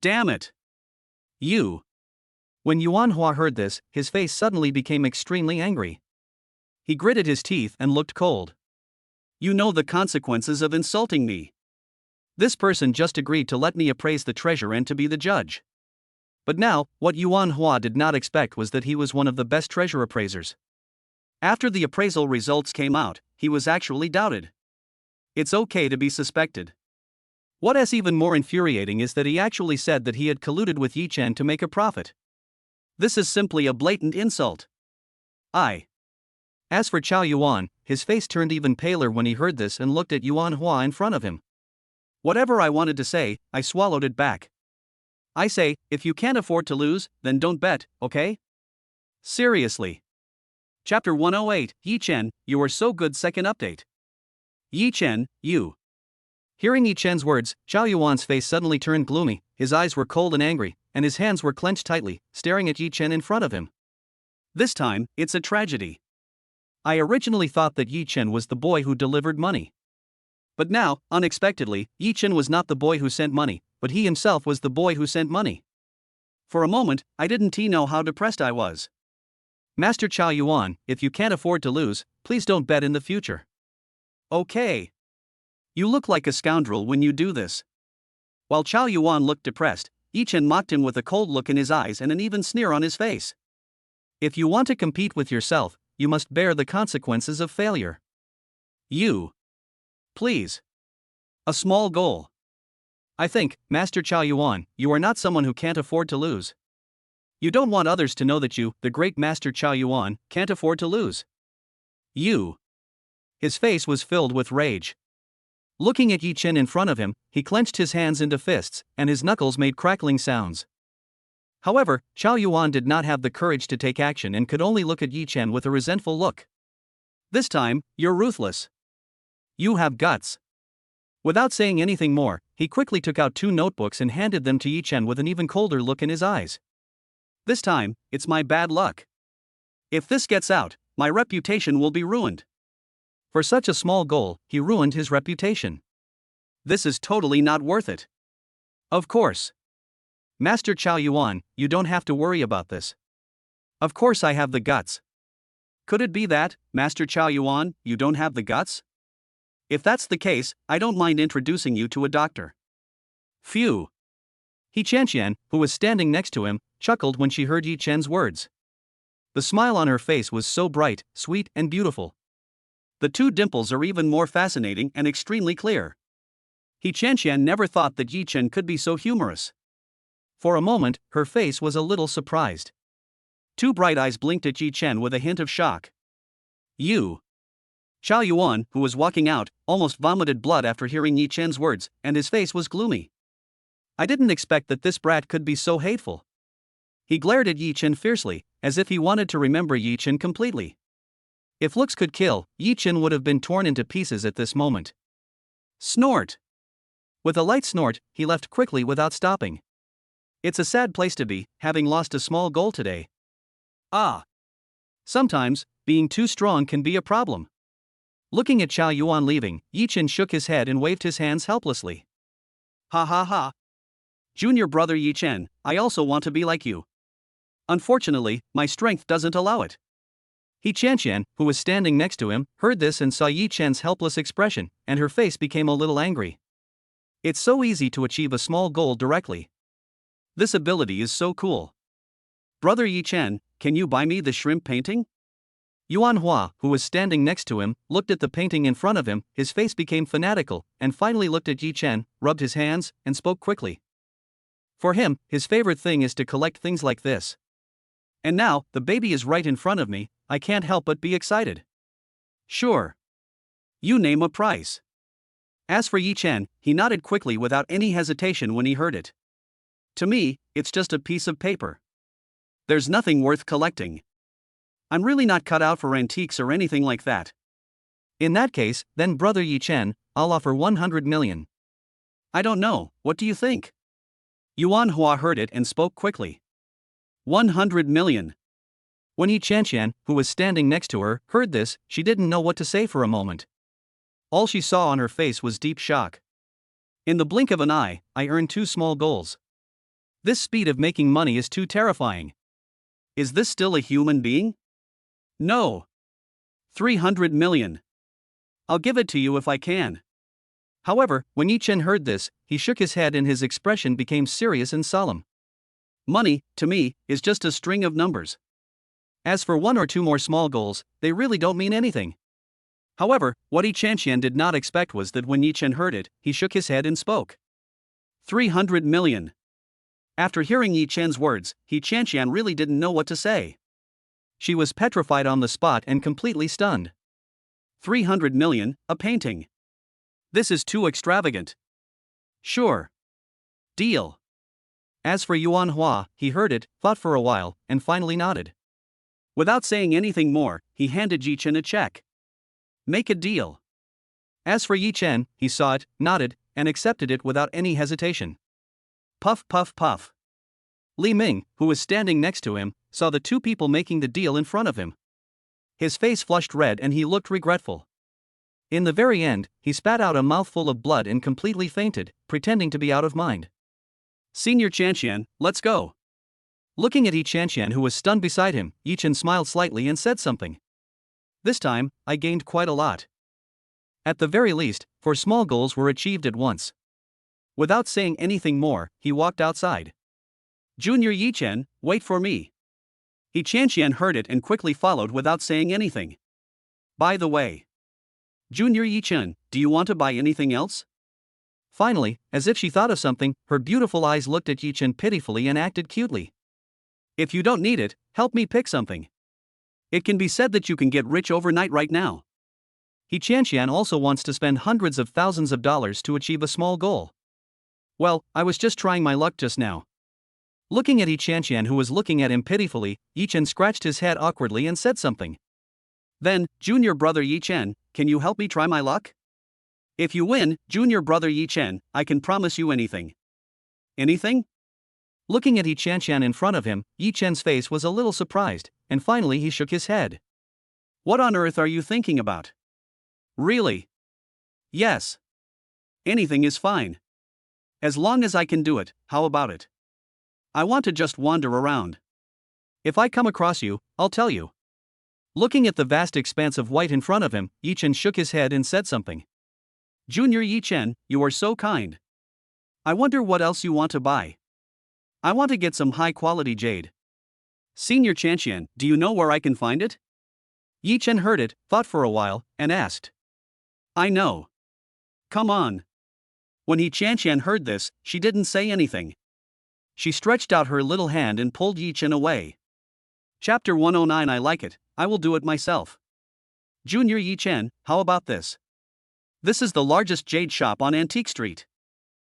Damn it. You. When Yuan Hua heard this, his face suddenly became extremely angry. He gritted his teeth and looked cold. You know the consequences of insulting me. This person just agreed to let me appraise the treasure and to be the judge. But now, what Yuan Hua did not expect was that he was one of the best treasure appraisers. After the appraisal results came out, he was actually doubted. It's okay to be suspected. What is even more infuriating is that he actually said that he had colluded with Yichin to make a profit. This is simply a blatant insult. As for Qiao Yuan, his face turned even paler when he heard this and looked at Yuan Hua in front of him. Whatever I wanted to say, I swallowed it back. I say, if you can't afford to lose, then don't bet, okay? Seriously. Chapter 108, Yichin, you are so good. Second update. Yichin, you. Hearing Yichen's words, Qiao Yuan's face suddenly turned gloomy, his eyes were cold and angry, and his hands were clenched tightly, staring at Yichin in front of him. This time, it's a tragedy. I originally thought that Yichin was the boy who delivered money. But now, unexpectedly, Yichin was not the boy who sent money, but he himself was the boy who sent money. For a moment, I didn't know how depressed I was. Master Qiao Yuan, if you can't afford to lose, please don't bet in the future. Okay. You look like a scoundrel when you do this. While Qiao Yuan looked depressed, Yichin mocked him with a cold look in his eyes and an even sneer on his face. If you want to compete with yourself, you must bear the consequences of failure. You. Please. A small goal. I think, Master Qiao Yuan, you are not someone who can't afford to lose. You don't want others to know that you, the great Master Qiao Yuan, can't afford to lose. You. His face was filled with rage. Looking at Yichin in front of him, he clenched his hands into fists, and his knuckles made crackling sounds. However, Qiao Yuan did not have the courage to take action and could only look at Yichin with a resentful look. This time, you're ruthless. You have guts. Without saying anything more, he quickly took out 2 notebooks and handed them to Yichin with an even colder look in his eyes. This time, it's my bad luck. If this gets out, my reputation will be ruined. For such a small goal, he ruined his reputation. This is totally not worth it. Of course. Master Qiao Yuan, you don't have to worry about this. Of course I have the guts. Could it be that, Master Qiao Yuan, you don't have the guts? If that's the case, I don't mind introducing you to a doctor. Phew. Chanqian, who was standing next to him, chuckled when she heard Yichin's words. The smile on her face was so bright, sweet, and beautiful. The 2 dimples are even more fascinating and extremely clear. Chanqian never thought that Yichin could be so humorous. For a moment, her face was a little surprised. 2 bright eyes blinked at Yichin with a hint of shock. You. Qiao Yuan, who was walking out, almost vomited blood after hearing Yichin's words, and his face was gloomy. I didn't expect that this brat could be so hateful. He glared at Yichin fiercely, as if he wanted to remember Yichin completely. If looks could kill, Yichin would have been torn into pieces at this moment. Snort. With a light snort, he left quickly without stopping. It's a sad place to be, having lost a small goal today. Ah. Sometimes, being too strong can be a problem. Looking at Chao Yuan leaving, Yichin shook his head and waved his hands helplessly. Ha ha ha. Junior brother Yichin, I also want to be like you. Unfortunately, my strength doesn't allow it. He Qianqian, who was standing next to him, heard this and saw Yichen's helpless expression, and her face became a little angry. It's so easy to achieve a small goal directly. This ability is so cool. Brother Yichin, can you buy me the shrimp painting? Yuan Hua, who was standing next to him, looked at the painting in front of him, his face became fanatical, and finally looked at Yichin, rubbed his hands, and spoke quickly. For him, his favorite thing is to collect things like this. And now, the baby is right in front of me, I can't help but be excited. Sure. You name a price. As for Yichin, he nodded quickly without any hesitation when he heard it. To me, it's just a piece of paper. There's nothing worth collecting. I'm really not cut out for antiques or anything like that. In that case, then brother Yichin, I'll offer 100 million. I don't know, what do you think? Yuan Hua heard it and spoke quickly. 100 million. When Yi Qianqian, who was standing next to her, heard this, she didn't know what to say for a moment. All she saw on her face was deep shock. In the blink of an eye, I earned 2 small goals. This speed of making money is too terrifying. Is this still a human being? No. 300 million. I'll give it to you if I can. However, when Yichin heard this, he shook his head and his expression became serious and solemn. Money, to me, is just a string of numbers. As for 1 or 2 more small goals, they really don't mean anything. However, what Yi Qianqian did not expect was that when Yichin heard it, he shook his head and spoke. 300 million. After hearing Yichin's words, Yi Qianqian really didn't know what to say. She was petrified on the spot and completely stunned. 300 million, a painting. This is too extravagant. Sure. Deal. As for Yuan Hua, he heard it, thought for a while, and finally nodded. Without saying anything more, he handed Yichin a check. Make a deal. As for Yichin, he saw it, nodded, and accepted it without any hesitation. Puff puff puff. Li Ming, who was standing next to him, saw the 2 people making the deal in front of him. His face flushed red and he looked regretful. In the very end, he spat out a mouthful of blood and completely fainted, pretending to be out of mind. Senior Qianqian, let's go. Looking at Yi Qianqian, who was stunned beside him, Yichin smiled slightly and said something. This time, I gained quite a lot. At the very least, 4 small goals were achieved at once. Without saying anything more, he walked outside. Junior Yichin, wait for me. Yi Qianqian heard it and quickly followed without saying anything. By the way, Junior Yichin, do you want to buy anything else? Finally, as if she thought of something, her beautiful eyes looked at Yichin pitifully and acted cutely. If you don't need it, help me pick something. It can be said that you can get rich overnight right now. Yi Qianqian also wants to spend hundreds of thousands of dollars to achieve a small goal. Well, I was just trying my luck just now. Looking at Yi Qianqian, who was looking at him pitifully, Yichin scratched his head awkwardly and said something. Then, junior brother Yichin, can you help me try my luck? If you win, junior brother Yichin, I can promise you anything. Anything? Looking at Yi Qianqian in front of him, Yichin's face was a little surprised, and finally he shook his head. What on earth are you thinking about? Really? Yes. Anything is fine. As long as I can do it, how about it? I want to just wander around. If I come across you, I'll tell you. Looking at the vast expanse of white in front of him, Yichin shook his head and said something. Junior Yichin, you are so kind. I wonder what else you want to buy. I want to get some high-quality jade. Senior Qianqian, do you know where I can find it? Yichin heard it, thought for a while, and asked. I know. Come on. When Yi Qianqian heard this, she didn't say anything. She stretched out her little hand and pulled Yichin away. Chapter 109. I like it, I will do it myself. Junior Yichin, how about this? This is the largest jade shop on Antique Street.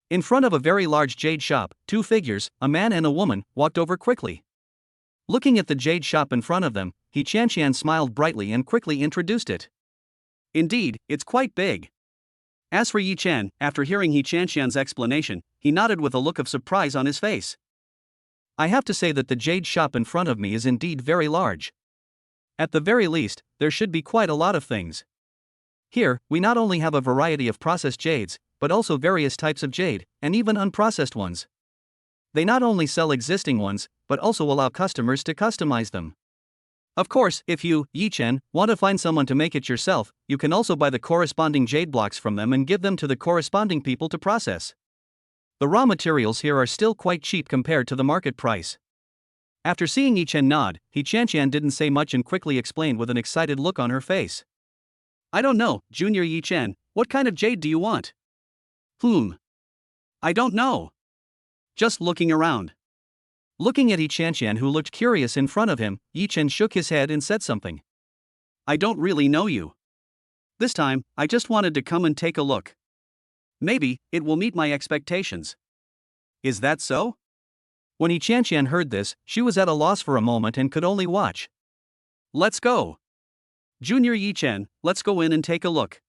In front of a very large jade shop, 2 figures, a man and a woman, walked over quickly. Looking at the jade shop in front of them, Yi Qianqian smiled brightly and quickly introduced it. Indeed, it's quite big. As for Yichin, after hearing He Chanxian's explanation, he nodded with a look of surprise on his face. I have to say that the jade shop in front of me is indeed very large. At the very least, there should be quite a lot of things. Here, we not only have a variety of processed jades, but also various types of jade, and even unprocessed ones. They not only sell existing ones, but also allow customers to customize them. Of course, if you, Yichin, want to find someone to make it yourself, you can also buy the corresponding jade blocks from them and give them to the corresponding people to process. The raw materials here are still quite cheap compared to the market price. After seeing Yichin nod, He Chanxian didn't say much and quickly explained with an excited look on her face. I don't know, Junior Yichin, what kind of jade do you want? I don't know. Just looking around. Looking at He Chanxian, who looked curious in front of him, Yichin shook his head and said something. I don't really know you. This time, I just wanted to come and take a look. Maybe it will meet my expectations. Is that so? When He Chanxian heard this, she was at a loss for a moment and could only watch. Let's go. Junior Yichin, let's go in and take a look.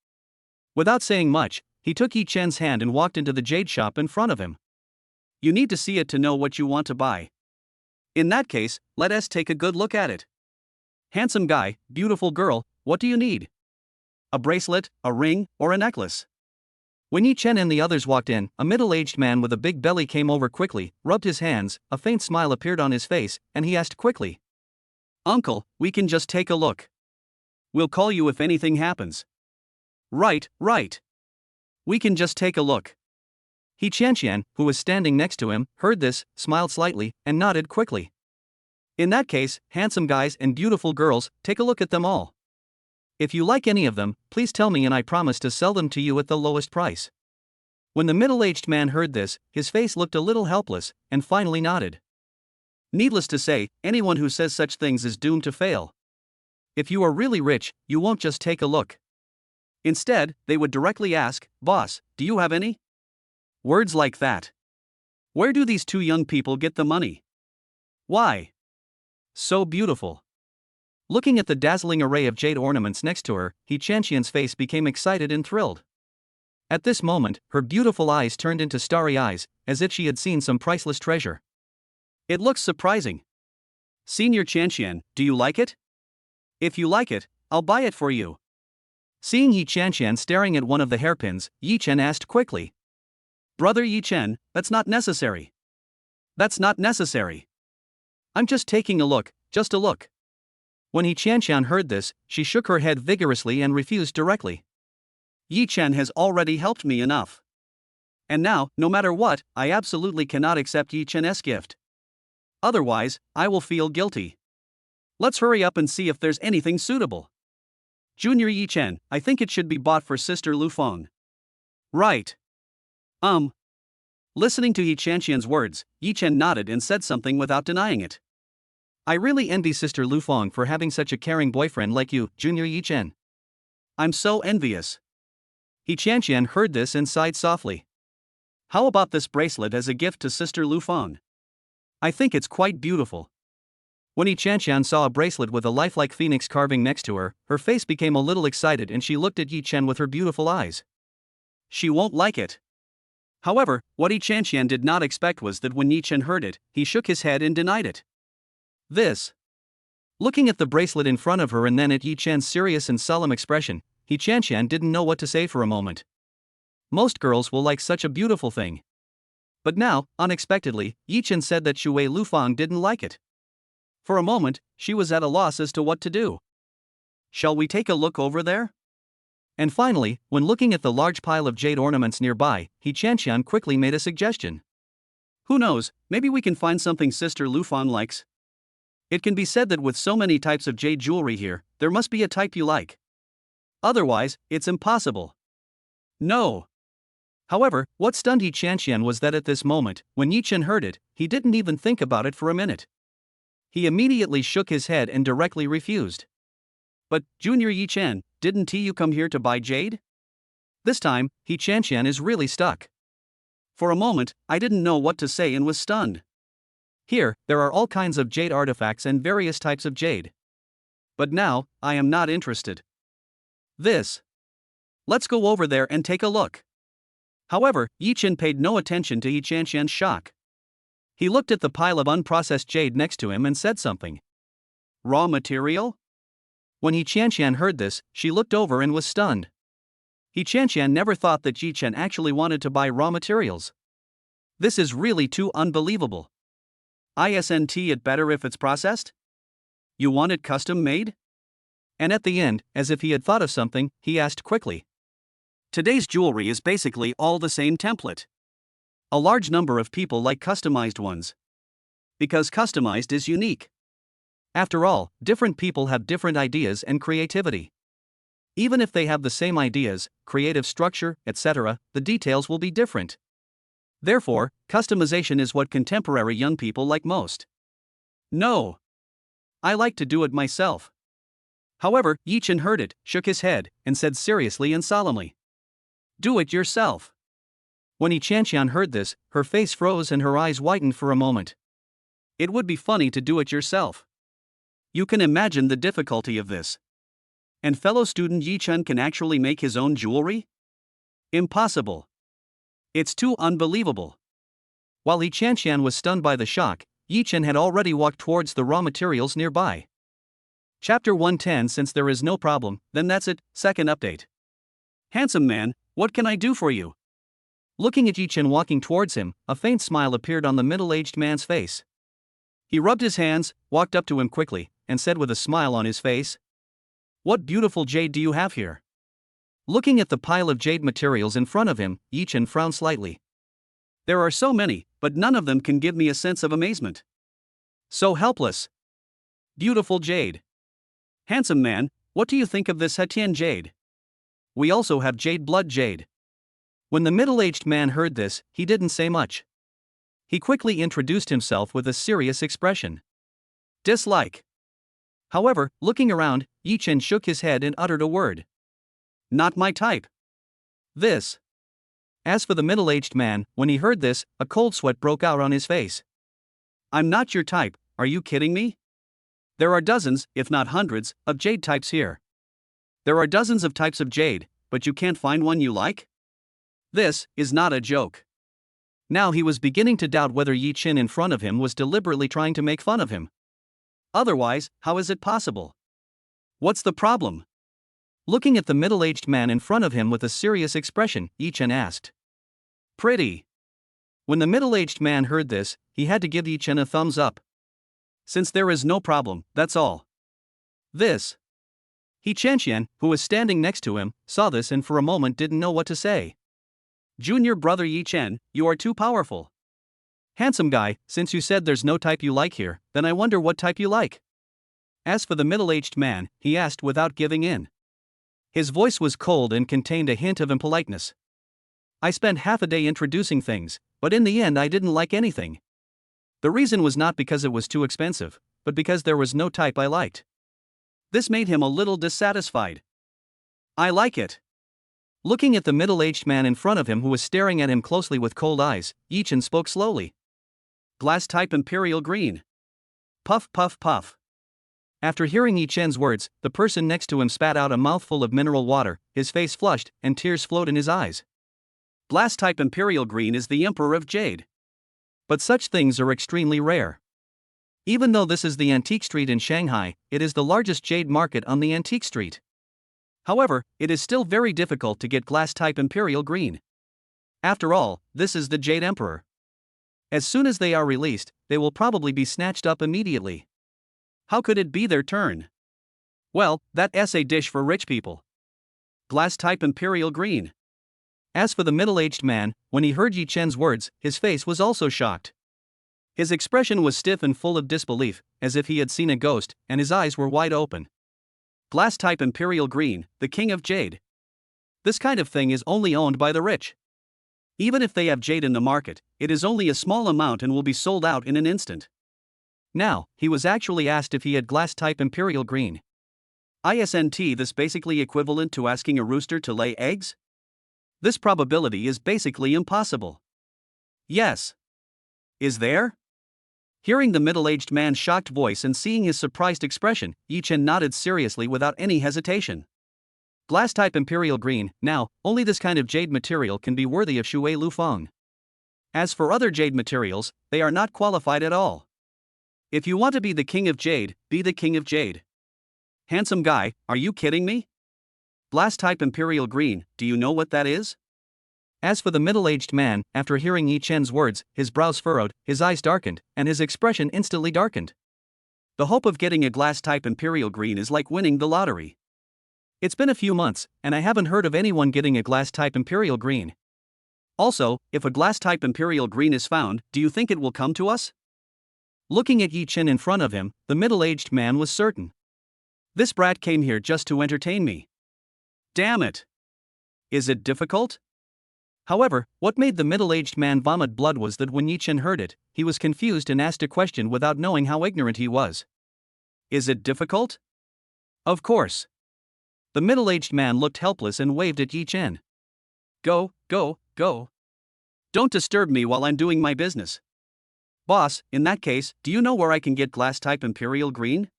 Without saying much, he took Yichin's hand and walked into the jade shop in front of him. You need to see it to know what you want to buy. In that case, let us take a good look at it. Handsome guy, beautiful girl, what do you need? A bracelet, a ring, or a necklace? When Yichin and the others walked in, a middle-aged man with a big belly came over quickly, rubbed his hands, a faint smile appeared on his face, and he asked quickly. Uncle, we can just take a look. We'll call you if anything happens. Right. We can just take a look. He Chanxian, who was standing next to him, heard this, smiled slightly, and nodded quickly. In that case, handsome guys and beautiful girls, take a look at them all. If you like any of them, please tell me and I promise to sell them to you at the lowest price. When the middle-aged man heard this, his face looked a little helpless, and finally nodded. Needless to say, anyone who says such things is doomed to fail. If you are really rich, you won't just take a look. Instead, they would directly ask, Boss, do you have any? Words like that. Where do these two young people get the money? Why? So beautiful. Looking at the dazzling array of jade ornaments next to her, He Chanxian's face became excited and thrilled. At this moment, her beautiful eyes turned into starry eyes, as if she had seen some priceless treasure. It looks surprising. Senior Chanxian, do you like it? If you like it, I'll buy it for you. Seeing He Chanxian staring at one of the hairpins, Yichin asked quickly. Brother Yichin, that's not necessary. That's not necessary. I'm just taking a look, just a look. When He Chanxian heard this, she shook her head vigorously and refused directly. Yichin has already helped me enough. And now, no matter what, I absolutely cannot accept Yichin's gift. Otherwise, I will feel guilty. Let's hurry up and see if there's anything suitable. Junior Yichin, I think it should be bought for Sister Lufang. Right. Listening to He Chanxian's words, Yichin nodded and said something without denying it. I really envy Sister Lufang for having such a caring boyfriend like you, Junior Yichin. I'm so envious. He Chanxian heard this and sighed softly. How about this bracelet as a gift to Sister Lufang? I think it's quite beautiful. When He Chanxian saw a bracelet with a lifelike phoenix carving next to her, her face became a little excited and she looked at Yichin with her beautiful eyes. She won't like it. However, what He Chanxian did not expect was that when Yichin heard it, he shook his head and denied it. This. Looking at the bracelet in front of her and then at Yichin's serious and solemn expression, He Chanxian didn't know what to say for a moment. Most girls will like such a beautiful thing. But now, unexpectedly, Yichin said that Shuer Lufang didn't like it. For a moment, she was at a loss as to what to do. Shall we take a look over there? And finally, when looking at the large pile of jade ornaments nearby, He Chanxian quickly made a suggestion. Who knows, maybe we can find something Sister Lufang likes. It can be said that with so many types of jade jewelry here, there must be a type you like. Otherwise, it's impossible. No. However, what stunned He Chanxian was that at this moment, when Yichin heard it, he didn't even think about it for a minute. He immediately shook his head and directly refused. But, Junior Yichin, didn't you come here to buy jade? This time, He Chanxian is really stuck. For a moment, I didn't know what to say and was stunned. Here, there are all kinds of jade artifacts and various types of jade. But now, I am not interested. This. Let's go over there and take a look. However, Yichin paid no attention to Yichanshan's shock. He looked at the pile of unprocessed jade next to him and said something. Raw material? When Yichanshan heard this, she looked over and was stunned. Yichanshan never thought that Yichin actually wanted to buy raw materials. This is really too unbelievable. Isn't it better if it's processed? You want it custom made? And at the end, as if he had thought of something, he asked quickly. Today's jewelry is basically all the same template. A large number of people like customized ones. Because customized is unique. After all, different people have different ideas and creativity. Even if they have the same ideas, creative structure, etc., the details will be different. Therefore, customization is what contemporary young people like most. No. I like to do it myself. However, Yichin heard it, shook his head, and said seriously and solemnly. Do it yourself. When Yichanshan heard this, her face froze and her eyes widened for a moment. It would be funny to do it yourself. You can imagine the difficulty of this. And fellow student Yichin can actually make his own jewelry? Impossible. It's too unbelievable. While Yichanshan was stunned by the shock, Yichin had already walked towards the raw materials nearby. Chapter 110. Since there is no problem, then that's it. Second update. Handsome man, what can I do for you? Looking at Yichin walking towards him, a faint smile appeared on the middle-aged man's face. He rubbed his hands, walked up to him quickly, and said with a smile on his face, What beautiful jade do you have here? Looking at the pile of jade materials in front of him, Yichin frowned slightly. There are so many, but none of them can give me a sense of amazement. So helpless. Beautiful jade. Handsome man, what do you think of this Hetian jade? We also have jade blood jade. When the middle-aged man heard this, he didn't say much. He quickly introduced himself with a serious expression. Dislike. However, looking around, Yichin shook his head and uttered a word. Not my type. This. As for the middle-aged man, when he heard this, a cold sweat broke out on his face. I'm not your type, are you kidding me? There are dozens, if not hundreds, of jade types here. There are dozens of types of jade, but you can't find one you like? This is not a joke. Now he was beginning to doubt whether Yichin in front of him was deliberately trying to make fun of him. Otherwise, how is it possible? What's the problem? Looking at the middle-aged man in front of him with a serious expression, Yichin asked. Pretty. When the middle-aged man heard this, he had to give Yichin a thumbs up. Since there is no problem, that's all. This. Yichanshan, who was standing next to him, saw this and for a moment didn't know what to say. Junior brother Yichin, you are too powerful. Handsome guy, since you said there's no type you like here, then I wonder what type you like. As for the middle-aged man, he asked without giving in. His voice was cold and contained a hint of impoliteness. I spent half a day introducing things, but in the end I didn't like anything. The reason was not because it was too expensive, but because there was no type I liked. This made him a little dissatisfied. I like it. Looking at the middle-aged man in front of him who was staring at him closely with cold eyes, Yichin spoke slowly. Glass type Imperial Green. Puff puff puff. After hearing Yichin's words, the person next to him spat out a mouthful of mineral water, his face flushed, and tears flowed in his eyes. Glass type Imperial Green is the Emperor of Jade. But such things are extremely rare. Even though this is the antique street in Shanghai, it is the largest jade market on the antique street. However, it is still very difficult to get glass type Imperial Green. After all, this is the Jade Emperor. As soon as they are released, they will probably be snatched up immediately. How could it be their turn? Well, that's a dish for rich people. Glass type Imperial Green. As for the middle-aged man, when he heard Yichin's words, his face was also shocked. His expression was stiff and full of disbelief, as if he had seen a ghost, and his eyes were wide open. Glass type Imperial Green, the king of jade. This kind of thing is only owned by the rich. Even if they have jade in the market, it is only a small amount and will be sold out in an instant. Now, he was actually asked if he had glass type Imperial Green. Isn't this basically equivalent to asking a rooster to lay eggs? This probability is basically impossible. Yes. Is there? Hearing the middle-aged man's shocked voice and seeing his surprised expression, Yichin nodded seriously without any hesitation. Glass type Imperial Green. Now, only this kind of jade material can be worthy of Shuer Lufang. As for other jade materials, they are not qualified at all. If you want to be the king of jade, be the king of jade. Handsome guy, are you kidding me? Glass type Imperial Green, do you know what that is? As for the middle-aged man, after hearing Yichin's words, his brows furrowed, his eyes darkened, and his expression instantly darkened. The hope of getting a glass type Imperial Green is like winning the lottery. It's been a few months, and I haven't heard of anyone getting a glass type Imperial Green. Also, if a glass type Imperial Green is found, do you think it will come to us? Looking at Yichin in front of him, the middle-aged man was certain. This brat came here just to entertain me. Damn it! Is it difficult? However, what made the middle-aged man vomit blood was that when Yichin heard it, he was confused and asked a question without knowing how ignorant he was. Is it difficult? Of course. The middle-aged man looked helpless and waved at Yichin. Go, go, go. Don't disturb me while I'm doing my business. Boss, in that case, do you know where I can get glass type Imperial Green?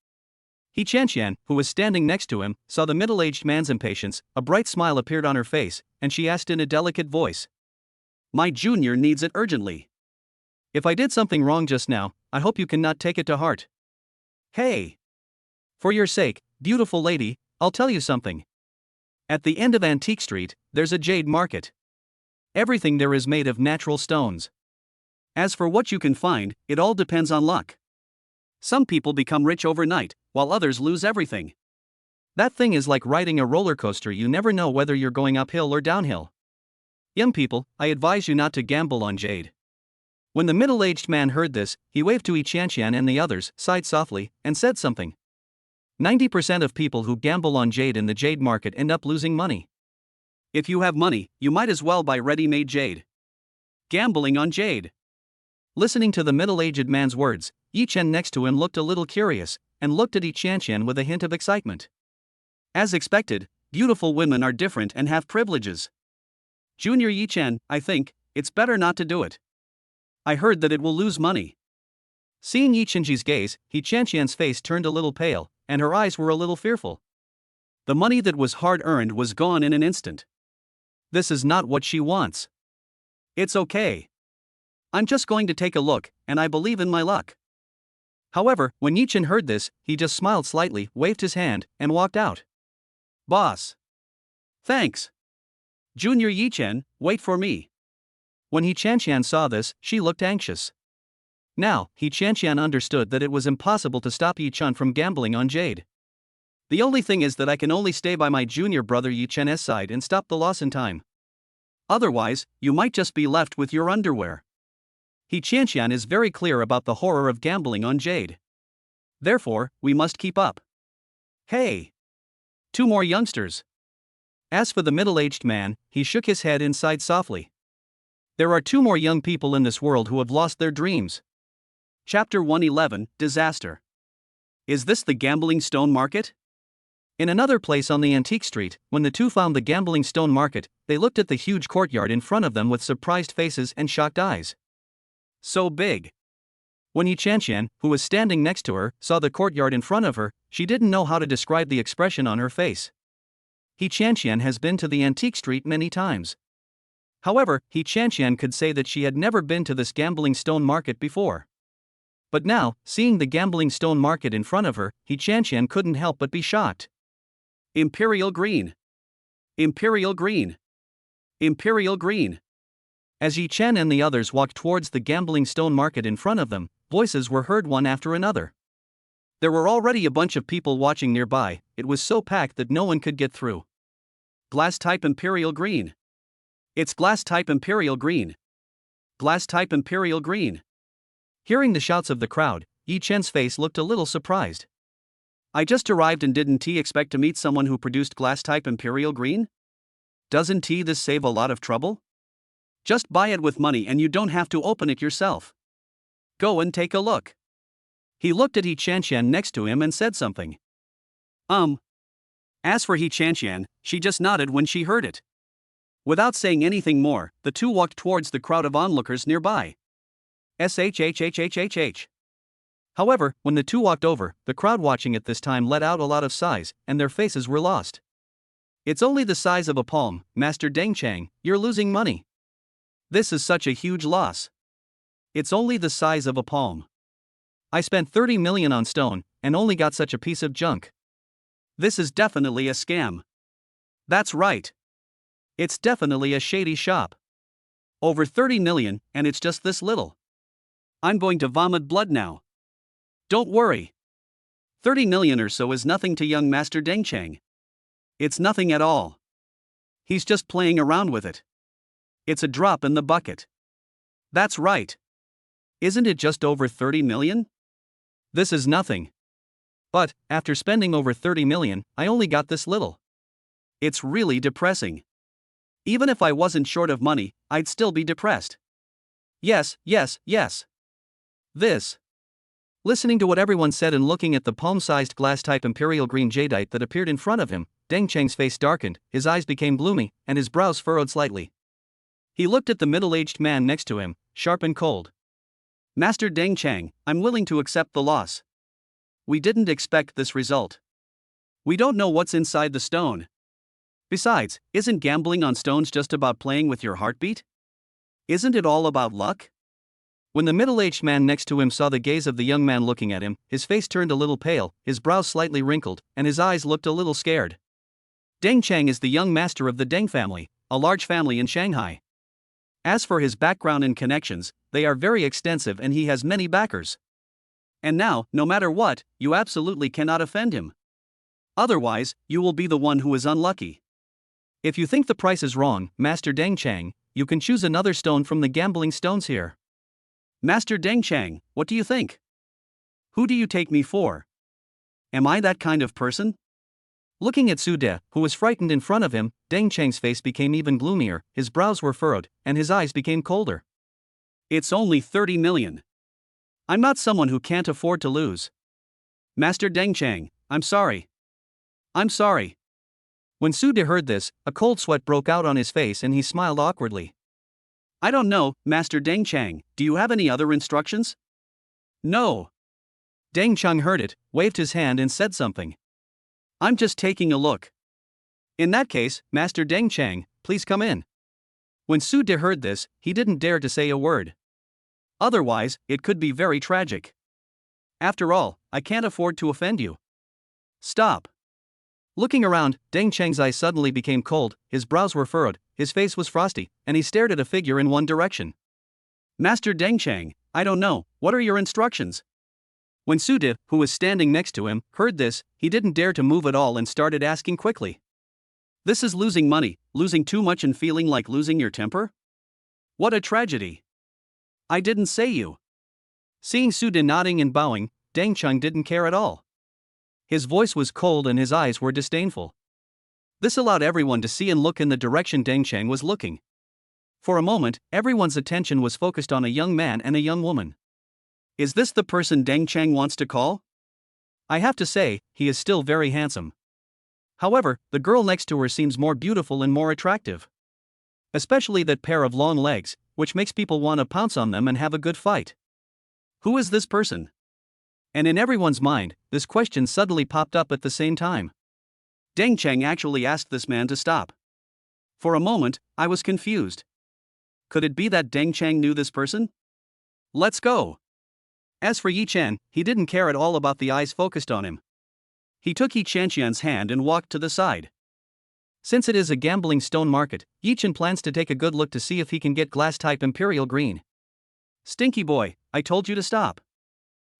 Yichin, who was standing next to him, saw the middle-aged man's impatience. A bright smile appeared on her face, and she asked in a delicate voice. My junior needs it urgently. If I did something wrong just now, I hope you cannot take it to heart. Hey! For your sake, beautiful lady, I'll tell you something. At the end of Antique Street, there's a jade market. Everything there is made of natural stones. As for what you can find, it all depends on luck. Some people become rich overnight, while others lose everything. That thing is like riding a roller coaster, you never know whether you're going uphill or downhill. Young people, I advise you not to gamble on jade. When the middle-aged man heard this, he waved to Yichin and the others, sighed softly, and said something. 90% of people who gamble on jade in the jade market end up losing money. If you have money, you might as well buy ready-made jade. Gambling on jade. Listening to the middle-aged man's words, Yichin next to him looked a little curious, and looked at Yichin with a hint of excitement. As expected, beautiful women are different and have privileges. Junior Yichin, I think, it's better not to do it. I heard that it will lose money. Seeing Yichin's gaze, Yichinchen's face turned a little pale, and her eyes were a little fearful. The money that was hard-earned was gone in an instant. This is not what she wants. It's okay. I'm just going to take a look, and I believe in my luck. However, when Yichin heard this, he just smiled slightly, waved his hand, and walked out. Boss. Thanks. Junior Yichin, wait for me. When Yichin saw this, she looked anxious. Now, Yichin understood that it was impossible to stop Yichin from gambling on jade. The only thing is that I can only stay by my junior brother Yichin's side and stop the loss in time. Otherwise, you might just be left with your underwear. Yichin is very clear about the horror of gambling on jade. Therefore, we must keep up. Hey! 2 more youngsters. As for the middle-aged man, he shook his head and sighed softly. There are 2 more young people in this world who have lost their dreams. Chapter 111, Disaster. Is this the gambling stone market? In another place on the Antique Street, when the two found the gambling stone market, they looked at the huge courtyard in front of them with surprised faces and shocked eyes. So big. When Yichin, who was standing next to her, saw the courtyard in front of her, she didn't know how to describe the expression on her face. Yichin has been to the Antique Street many times. However, Yichin could say that she had never been to this gambling stone market before. But now, seeing the gambling stone market in front of her, Yichin couldn't help but be shocked. Imperial Green. Imperial Green. Imperial Green. As Yichin and the others walked towards the gambling stone market in front of them, voices were heard one after another. There were already a bunch of people watching nearby, it was so packed that no one could get through. Glass type Imperial Green. It's glass type Imperial Green. Glass type Imperial Green. Hearing the shouts of the crowd, Yichin's face looked a little surprised. I just arrived and didn't he expect to meet someone who produced glass type Imperial Green? Doesn't he this save a lot of trouble? Just buy it with money and you don't have to open it yourself. Go and take a look. He looked at Yichin next to him and said something. As for Yichin, she just nodded when she heard it. Without saying anything more, the two walked towards the crowd of onlookers nearby. SHHHHHH. However, when the two walked over, the crowd watching at this time let out a lot of sighs, and their faces were lost. It's only the size of a palm, Master Deng Chang, you're losing money. This is such a huge loss. It's only the size of a palm. I spent 30 million on stone, and only got such a piece of junk. This is definitely a scam. That's right. It's definitely a shady shop. Over 30 million, and it's just this little. I'm going to vomit blood now. Don't worry. 30 million or so is nothing to young Master Deng Chang. It's nothing at all. He's just playing around with it. It's a drop in the bucket. That's right. Isn't it just over 30 million? This is nothing. But, after spending over 30 million, I only got this little. It's really depressing. Even if I wasn't short of money, I'd still be depressed. Yes. This. Listening to what everyone said and looking at the palm-sized glass-type imperial green jadeite that appeared in front of him, Deng Chang's face darkened, his eyes became gloomy, and his brows furrowed slightly. He looked at the middle-aged man next to him, sharp and cold. Master Deng Chang, I'm willing to accept the loss. We didn't expect this result. We don't know what's inside the stone. Besides, isn't gambling on stones just about playing with your heartbeat? Isn't it all about luck? When the middle-aged man next to him saw the gaze of the young man looking at him, his face turned a little pale, his brows slightly wrinkled, and his eyes looked a little scared. Deng Chang is the young master of the Deng family, a large family in Shanghai. As for his background and connections, they are very extensive and he has many backers. And now, no matter what, you absolutely cannot offend him. Otherwise, you will be the one who is unlucky. If you think the price is wrong, Master Deng Chang, you can choose another stone from the gambling stones here. Master Deng Chang, what do you think? Who do you take me for? Am I that kind of person? Looking at Su De, who was frightened in front of him, Deng Chang's face became even gloomier, his brows were furrowed, and his eyes became colder. It's only 30 million. I'm not someone who can't afford to lose. Master Deng Chang, I'm sorry. I'm sorry. When Su De heard this, a cold sweat broke out on his face and he smiled awkwardly. I don't know, Master Deng Chang, do you have any other instructions? No. Deng Chang heard it, waved his hand and said something. I'm just taking a look. In that case, Master Deng Chang, please come in. When Su De heard this, he didn't dare to say a word. Otherwise, it could be very tragic. After all, I can't afford to offend you. Stop. Looking around, Deng Chang's eyes suddenly became cold, his brows were furrowed, his face was frosty, and he stared at a figure in one direction. Master Deng Chang, I don't know, what are your instructions? When Su De, who was standing next to him, heard this, he didn't dare to move at all and started asking quickly. This is losing money, losing too much and feeling like losing your temper? What a tragedy. I didn't say you. Seeing Su De nodding and bowing, Deng Chang didn't care at all. His voice was cold and his eyes were disdainful. This allowed everyone to see and look in the direction Deng Chang was looking. For a moment, everyone's attention was focused on a young man and a young woman. Is this the person Deng Chang wants to call? I have to say, he is still very handsome. However, the girl next to her seems more beautiful and more attractive. Especially that pair of long legs, which makes people want to pounce on them and have a good fight. Who is this person? And in everyone's mind, this question suddenly popped up at the same time. Deng Chang actually asked this man to stop. For a moment, I was confused. Could it be that Deng Chang knew this person? Let's go. As for Yichin, he didn't care at all about the eyes focused on him. He took Yichin's hand and walked to the side. Since it is a gambling stone market, Yichin plans to take a good look to see if he can get glass-type imperial green. Stinky boy, I told you to stop.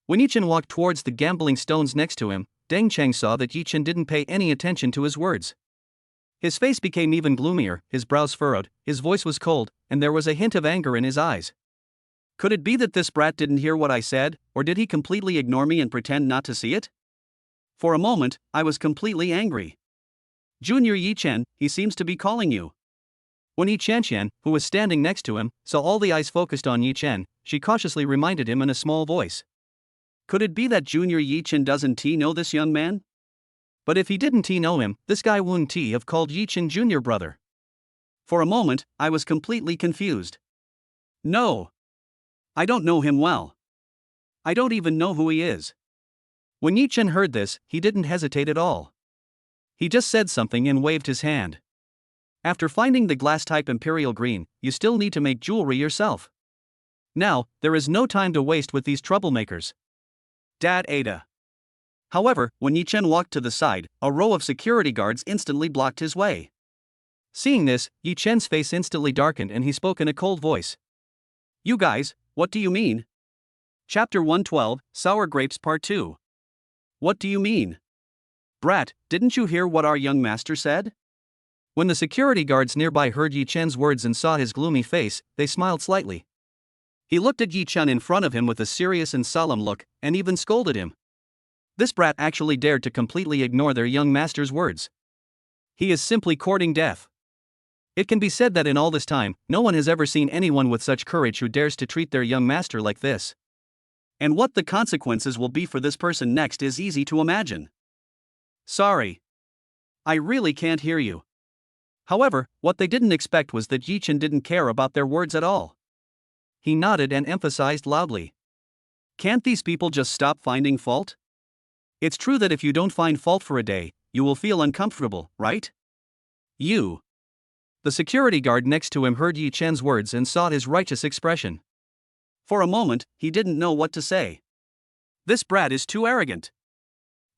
When Yichin walked towards the gambling stones next to him, Deng Chang saw that Yichin didn't pay any attention to his words. His face became even gloomier, his brows furrowed, his voice was cold, and there was a hint of anger in his eyes. Could it be that this brat didn't hear what I said, or did he completely ignore me and pretend not to see it? For a moment, I was completely angry. Junior Yichin, he seems to be calling you. When Yichin, who was standing next to him, saw all the eyes focused on Yichin, she cautiously reminded him in a small voice. Could it be that Junior Yichin doesn't know this young man? But if he didn't know him, this guy wouldn't have called Yichin Junior brother. For a moment, I was completely confused. No. I don't know him well. I don't even know who he is. When Yichin heard this, he didn't hesitate at all. He just said something and waved his hand. After finding the glass-type Imperial Green, you still need to make jewelry yourself. Now, there is no time to waste with these troublemakers. Dad Ada. However, when Yichin walked to the side, a row of security guards instantly blocked his way. Seeing this, Yichin's face instantly darkened and he spoke in a cold voice. You guys, what do you mean? Chapter 112, Sour Grapes Part 2. What do you mean? Brat, didn't you hear what our young master said? When the security guards nearby heard Yichin's words and saw his gloomy face, they smiled slightly. He looked at Yichin in front of him with a serious and solemn look, and even scolded him. This brat actually dared to completely ignore their young master's words. He is simply courting death. It can be said that in all this time, no one has ever seen anyone with such courage who dares to treat their young master like this. And what the consequences will be for this person next is easy to imagine. Sorry. I really can't hear you. However, what they didn't expect was that Yichin didn't care about their words at all. He nodded and emphasized loudly. Can't these people just stop finding fault? It's true that if you don't find fault for a day, you will feel uncomfortable, right? You. The security guard next to him heard Yichin's words and saw his righteous expression. For a moment, he didn't know what to say. This brat is too arrogant.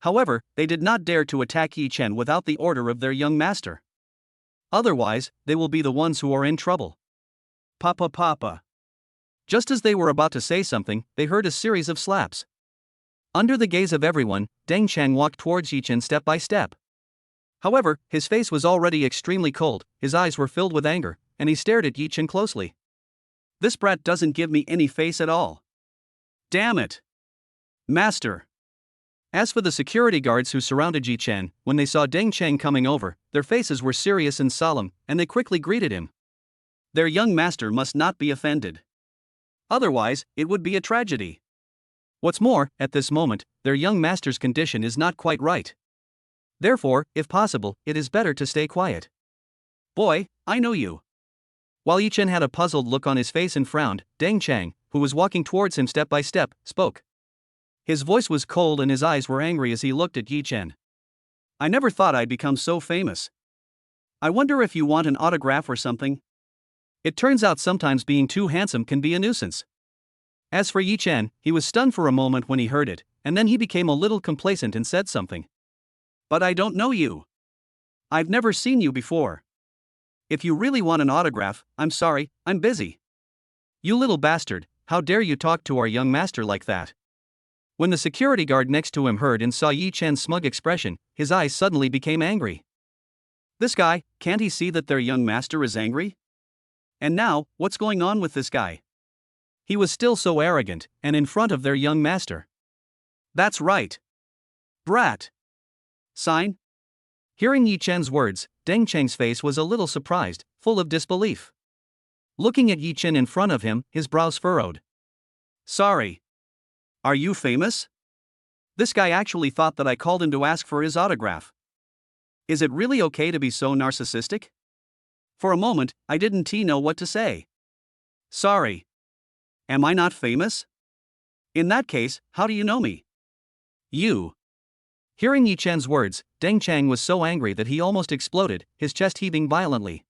However, they did not dare to attack Yichin without the order of their young master. Otherwise, they will be the ones who are in trouble. Papa. Just as they were about to say something, they heard a series of slaps. Under the gaze of everyone, Deng Chang walked towards Yichin step by step. However, his face was already extremely cold, his eyes were filled with anger, and he stared at Yichin closely. This brat doesn't give me any face at all. Damn it! Master! As for the security guards who surrounded Yichin, when they saw Deng Chang coming over, their faces were serious and solemn, and they quickly greeted him. Their young master must not be offended. Otherwise, it would be a tragedy. What's more, at this moment, their young master's condition is not quite right. Therefore, if possible, it is better to stay quiet. Boy, I know you. While Yichin had a puzzled look on his face and frowned, Deng Chang, who was walking towards him step by step, spoke. His voice was cold and his eyes were angry as he looked at Yichin. I never thought I'd become so famous. I wonder if you want an autograph or something? It turns out sometimes being too handsome can be a nuisance. As for Yichin, he was stunned for a moment when he heard it, and then he became a little complacent and said something. But I don't know you. I've never seen you before. If you really want an autograph, I'm sorry, I'm busy. You little bastard, how dare you talk to our young master like that? When the security guard next to him heard and saw Yichin's smug expression, his eyes suddenly became angry. This guy, can't he see that their young master is angry? And now, what's going on with this guy? He was still so arrogant, and in front of their young master. That's right. Brat. Sign? Hearing Yichin's words, Deng Chang's face was a little surprised, full of disbelief. Looking at Yichin in front of him, his brows furrowed. Sorry. Are you famous? This guy actually thought that I called him to ask for his autograph. Is it really okay to be so narcissistic? For a moment, I didn't know what to say. Sorry. Am I not famous? In that case, how do you know me? You. Hearing Yichin's words, Deng Chang was so angry that he almost exploded, his chest heaving violently.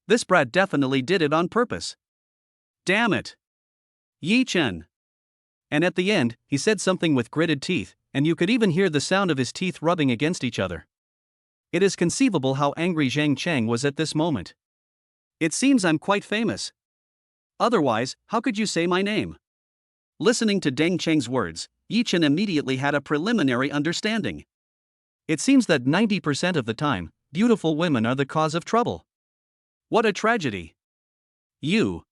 This brat definitely did it on purpose. Damn it. Yichin. And at the end, he said something with gritted teeth, and you could even hear the sound of his teeth rubbing against each other. It is conceivable how angry Zhang Chang was at this moment. It seems I'm quite famous. Otherwise, how could you say my name? Listening to Deng Chang's words, Yichin immediately had a preliminary understanding. It seems that 90% of the time, beautiful women are the cause of trouble. What a tragedy. You.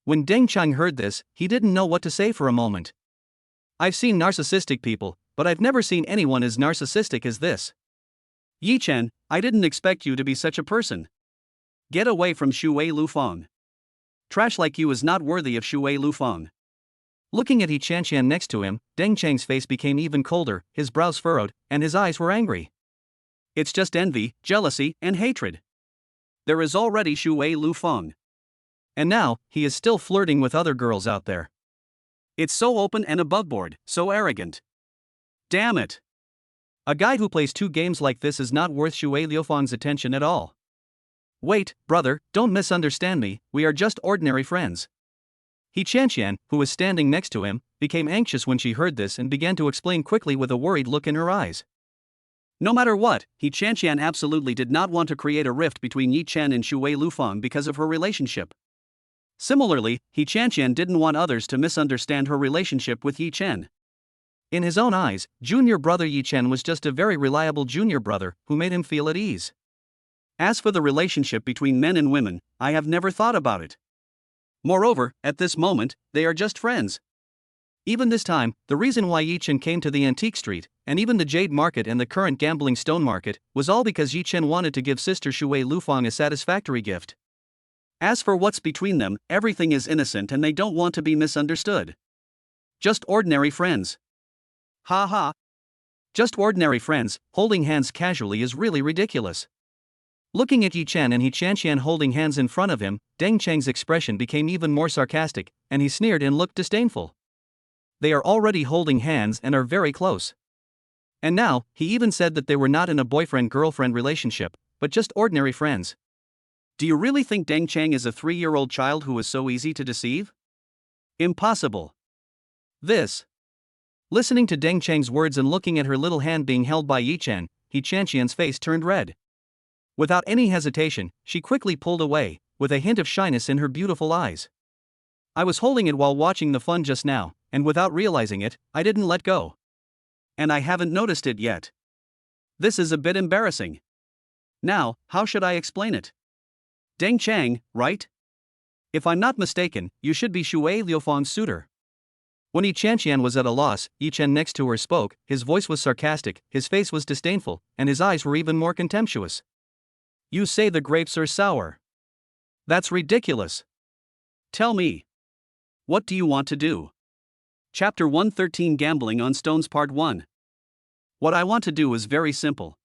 When Deng Chang heard this, he didn't know what to say for a moment. I've seen narcissistic people, but I've never seen anyone as narcissistic as this. Yichin, I didn't expect you to be such a person. Get away from Shuer Lufang. Trash like you is not worthy of Shuer Lufang. Looking at Yichin next to him, Deng Chang's face became even colder, his brows furrowed, and his eyes were angry. It's just envy, jealousy, and hatred. There is already Shuer Lufang. And now, he is still flirting with other girls out there. It's so open and aboveboard, so arrogant. Damn it. A guy who plays 2 games like this is not worth Shuer Liufang's attention at all. Wait, brother, don't misunderstand me, we are just ordinary friends. He Chanqian, who was standing next to him, became anxious when she heard this and began to explain quickly with a worried look in her eyes. No matter what, He Chanqian absolutely did not want to create a rift between Yichin and Shuer Lufang because of her relationship. Similarly, He Chanqian didn't want others to misunderstand her relationship with Yichin. In his own eyes, junior brother Yichin was just a very reliable junior brother who made him feel at ease. As for the relationship between men and women, I have never thought about it. Moreover, at this moment, they are just friends. Even this time, the reason why Yichin came to the antique street, and even the jade market and the current gambling stone market, was all because Yichin wanted to give sister Shuer Lufang a satisfactory gift. As for what's between them, everything is innocent and they don't want to be misunderstood. Just ordinary friends. Ha ha. Just ordinary friends, holding hands casually is really ridiculous. Looking at Yichin and He Chanqian holding hands in front of him, Deng Cheng's expression became even more sarcastic, and he sneered and looked disdainful. They are already holding hands and are very close. And now, he even said that they were not in a boyfriend-girlfriend relationship, but just ordinary friends. Do you really think Deng Cheng is a 3-year-old child who is so easy to deceive? Impossible. Listening to Deng Cheng's words and looking at her little hand being held by Yichin, He Chanqian's face turned red. Without any hesitation, she quickly pulled away, with a hint of shyness in her beautiful eyes. I was holding it while watching the fun just now, and without realizing it, I didn't let go. And I haven't noticed it yet. This is a bit embarrassing. Now, how should I explain it? Deng Cheng, right? If I'm not mistaken, you should be Shuer Liufang's suitor. When He Chanqian was at a loss, Yichin next to her spoke, his voice was sarcastic, his face was disdainful, and his eyes were even more contemptuous. You say the grapes are sour. That's ridiculous. Tell me. What do you want to do? Chapter 113 Gambling on Stones Part 1. What I want to do is very simple.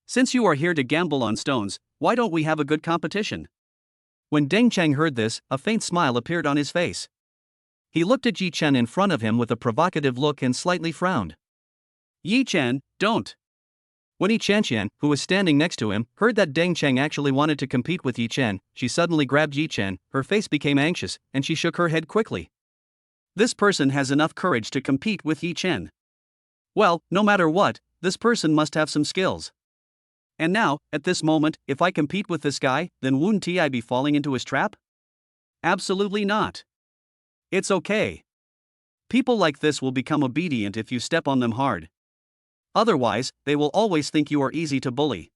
Since you are here to gamble on stones, why don't we have a good competition? When Deng Cheng heard this, a faint smile appeared on his face. He looked at Yichin in front of him with a provocative look and slightly frowned. Yichin, don't. When He Chanqian, who was standing next to him, heard that Deng Cheng actually wanted to compete with Yichin, she suddenly grabbed Yichin, her face became anxious, and she shook her head quickly. This person has enough courage to compete with Yichin. Well, no matter what, this person must have some skills. And now, at this moment, if I compete with this guy, then wouldn't I be falling into his trap? Absolutely not. It's okay. People like this will become obedient if you step on them hard. Otherwise, they will always think you are easy to bully.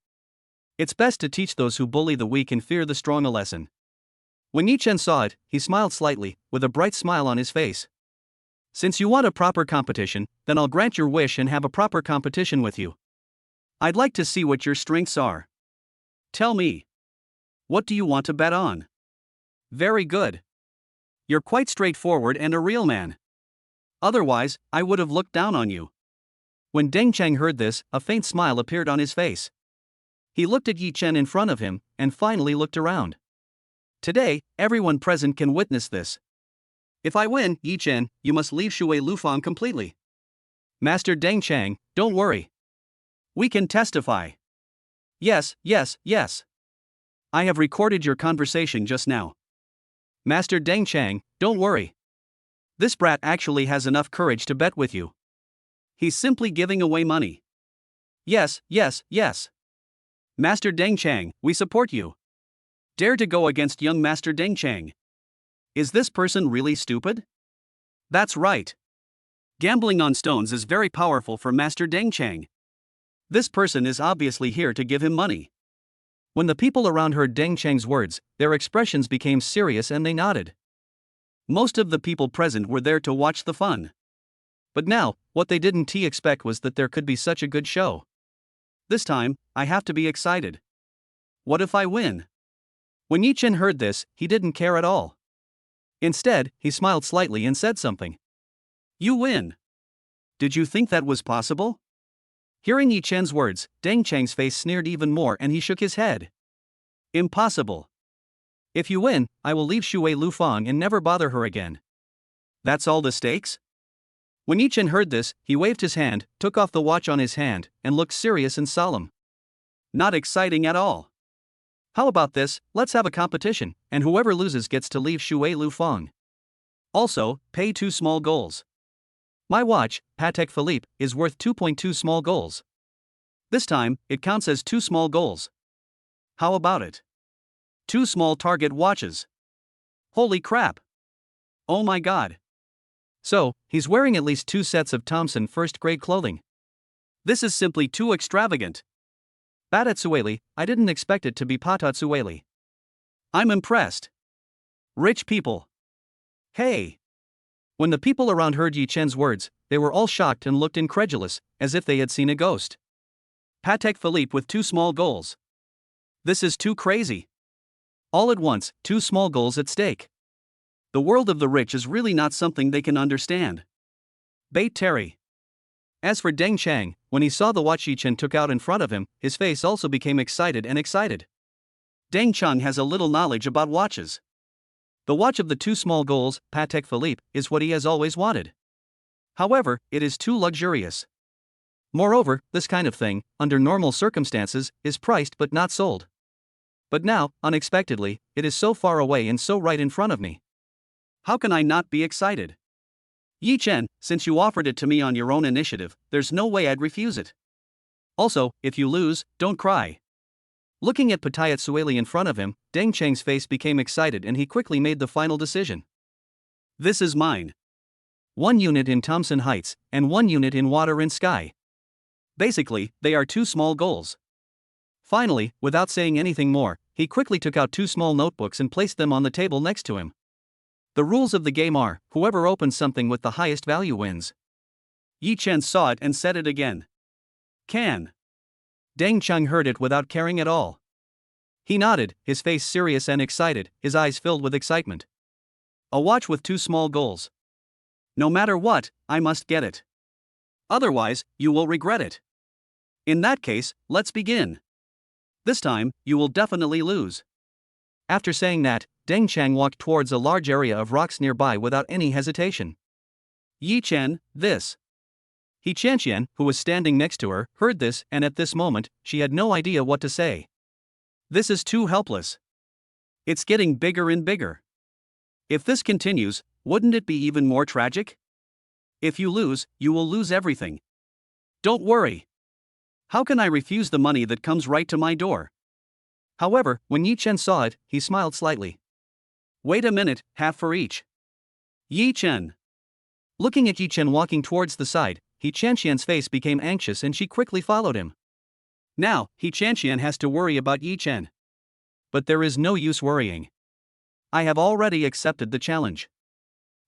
It's best to teach those who bully the weak and fear the strong a lesson. When Yichin saw it, he smiled slightly, with a bright smile on his face. Since you want a proper competition, then I'll grant your wish and have a proper competition with you. I'd like to see what your strengths are. Tell me. What do you want to bet on? Very good. You're quite straightforward and a real man. Otherwise, I would have looked down on you. When Deng Cheng heard this, a faint smile appeared on his face. He looked at Yichin in front of him, and finally looked around. Today, everyone present can witness this. If I win, Yichin, you must leave Shuer Lufang completely. Master Deng Cheng, don't worry. We can testify. Yes. I have recorded your conversation just now. Master Deng Cheng, don't worry. This brat actually has enough courage to bet with you. He's simply giving away money. Yes. Master Deng Cheng, we support you. Dare to go against young Master Deng Cheng. Is this person really stupid? That's right. Gambling on stones is very powerful for Master Deng Cheng. This person is obviously here to give him money. When the people around heard Deng Cheng's words, their expressions became serious and they nodded. Most of the people present were there to watch the fun. But now, what they didn't expect was that there could be such a good show. This time, I have to be excited. What if I win? When Yichin heard this, he didn't care at all. Instead, he smiled slightly and said something. You win. Did you think that was possible? Hearing Yichin's words, Deng Cheng's face sneered even more and he shook his head. Impossible. If you win, I will leave Shuer Lufang and never bother her again. That's all the stakes? When Yichin heard this, he waved his hand, took off the watch on his hand, and looked serious and solemn. Not exciting at all. How about this? Let's have a competition, and whoever loses gets to leave Shuer Lufang. Also, pay 2 small goals. My watch, Patek Philippe, is worth 2.2 small goals. This time, it counts as 2 small goals. How about it? 2 small target watches. Holy crap! Oh my god. So, he's wearing at least 2 sets of Thomson first-grade clothing. This is simply too extravagant. Patatsueli, I didn't expect it to be Patatsueli. I'm impressed. Rich people. Hey! When the people around heard Yichin's words, they were all shocked and looked incredulous, as if they had seen a ghost. Patek Philippe with 2 small goals. This is too crazy. All at once, 2 small goals at stake. The world of the rich is really not something they can understand. Bait Terry. As for Deng Chang, when he saw the watch Yichin took out in front of him, his face also became excited and excited. Deng Chang has a little knowledge about watches. The watch of the 2 small goals, Patek Philippe, is what he has always wanted. However, it is too luxurious. Moreover, this kind of thing, under normal circumstances, is priced but not sold. But now, unexpectedly, it is so far away and so right in front of me. How can I not be excited? Yichin, since you offered it to me on your own initiative, there's no way I'd refuse it. Also, if you lose, don't cry. Looking at Patatsueli in front of him, Deng Chang's face became excited and he quickly made the final decision. This is mine. 1 unit in Thomson Heights, and 1 unit in Water and Sky. Basically, they are 2 small goals. Finally, without saying anything more, he quickly took out 2 small notebooks and placed them on the table next to him. The rules of the game are, whoever opens something with the highest value wins. Yichin saw it and said it again. Can. Deng Chang heard it without caring at all. He nodded, his face serious and excited, his eyes filled with excitement. A watch with 2 small goals. No matter what, I must get it. Otherwise, you will regret it. In that case, let's begin. This time, you will definitely lose. After saying that, Deng Chang walked towards a large area of rocks nearby without any hesitation. Yichin, this. He Chanxian, who was standing next to her, heard this, and at this moment, she had no idea what to say. This is too helpless. It's getting bigger and bigger. If this continues, wouldn't it be even more tragic? If you lose, you will lose everything. Don't worry. How can I refuse the money that comes right to my door? However, when Yichin saw it, he smiled slightly. Wait a minute, half for each. Yichin. Looking at Yichin walking towards the side, He Chanxian's face became anxious and she quickly followed him. Now, He Chanxian has to worry about Yichin. But there is no use worrying. I have already accepted the challenge.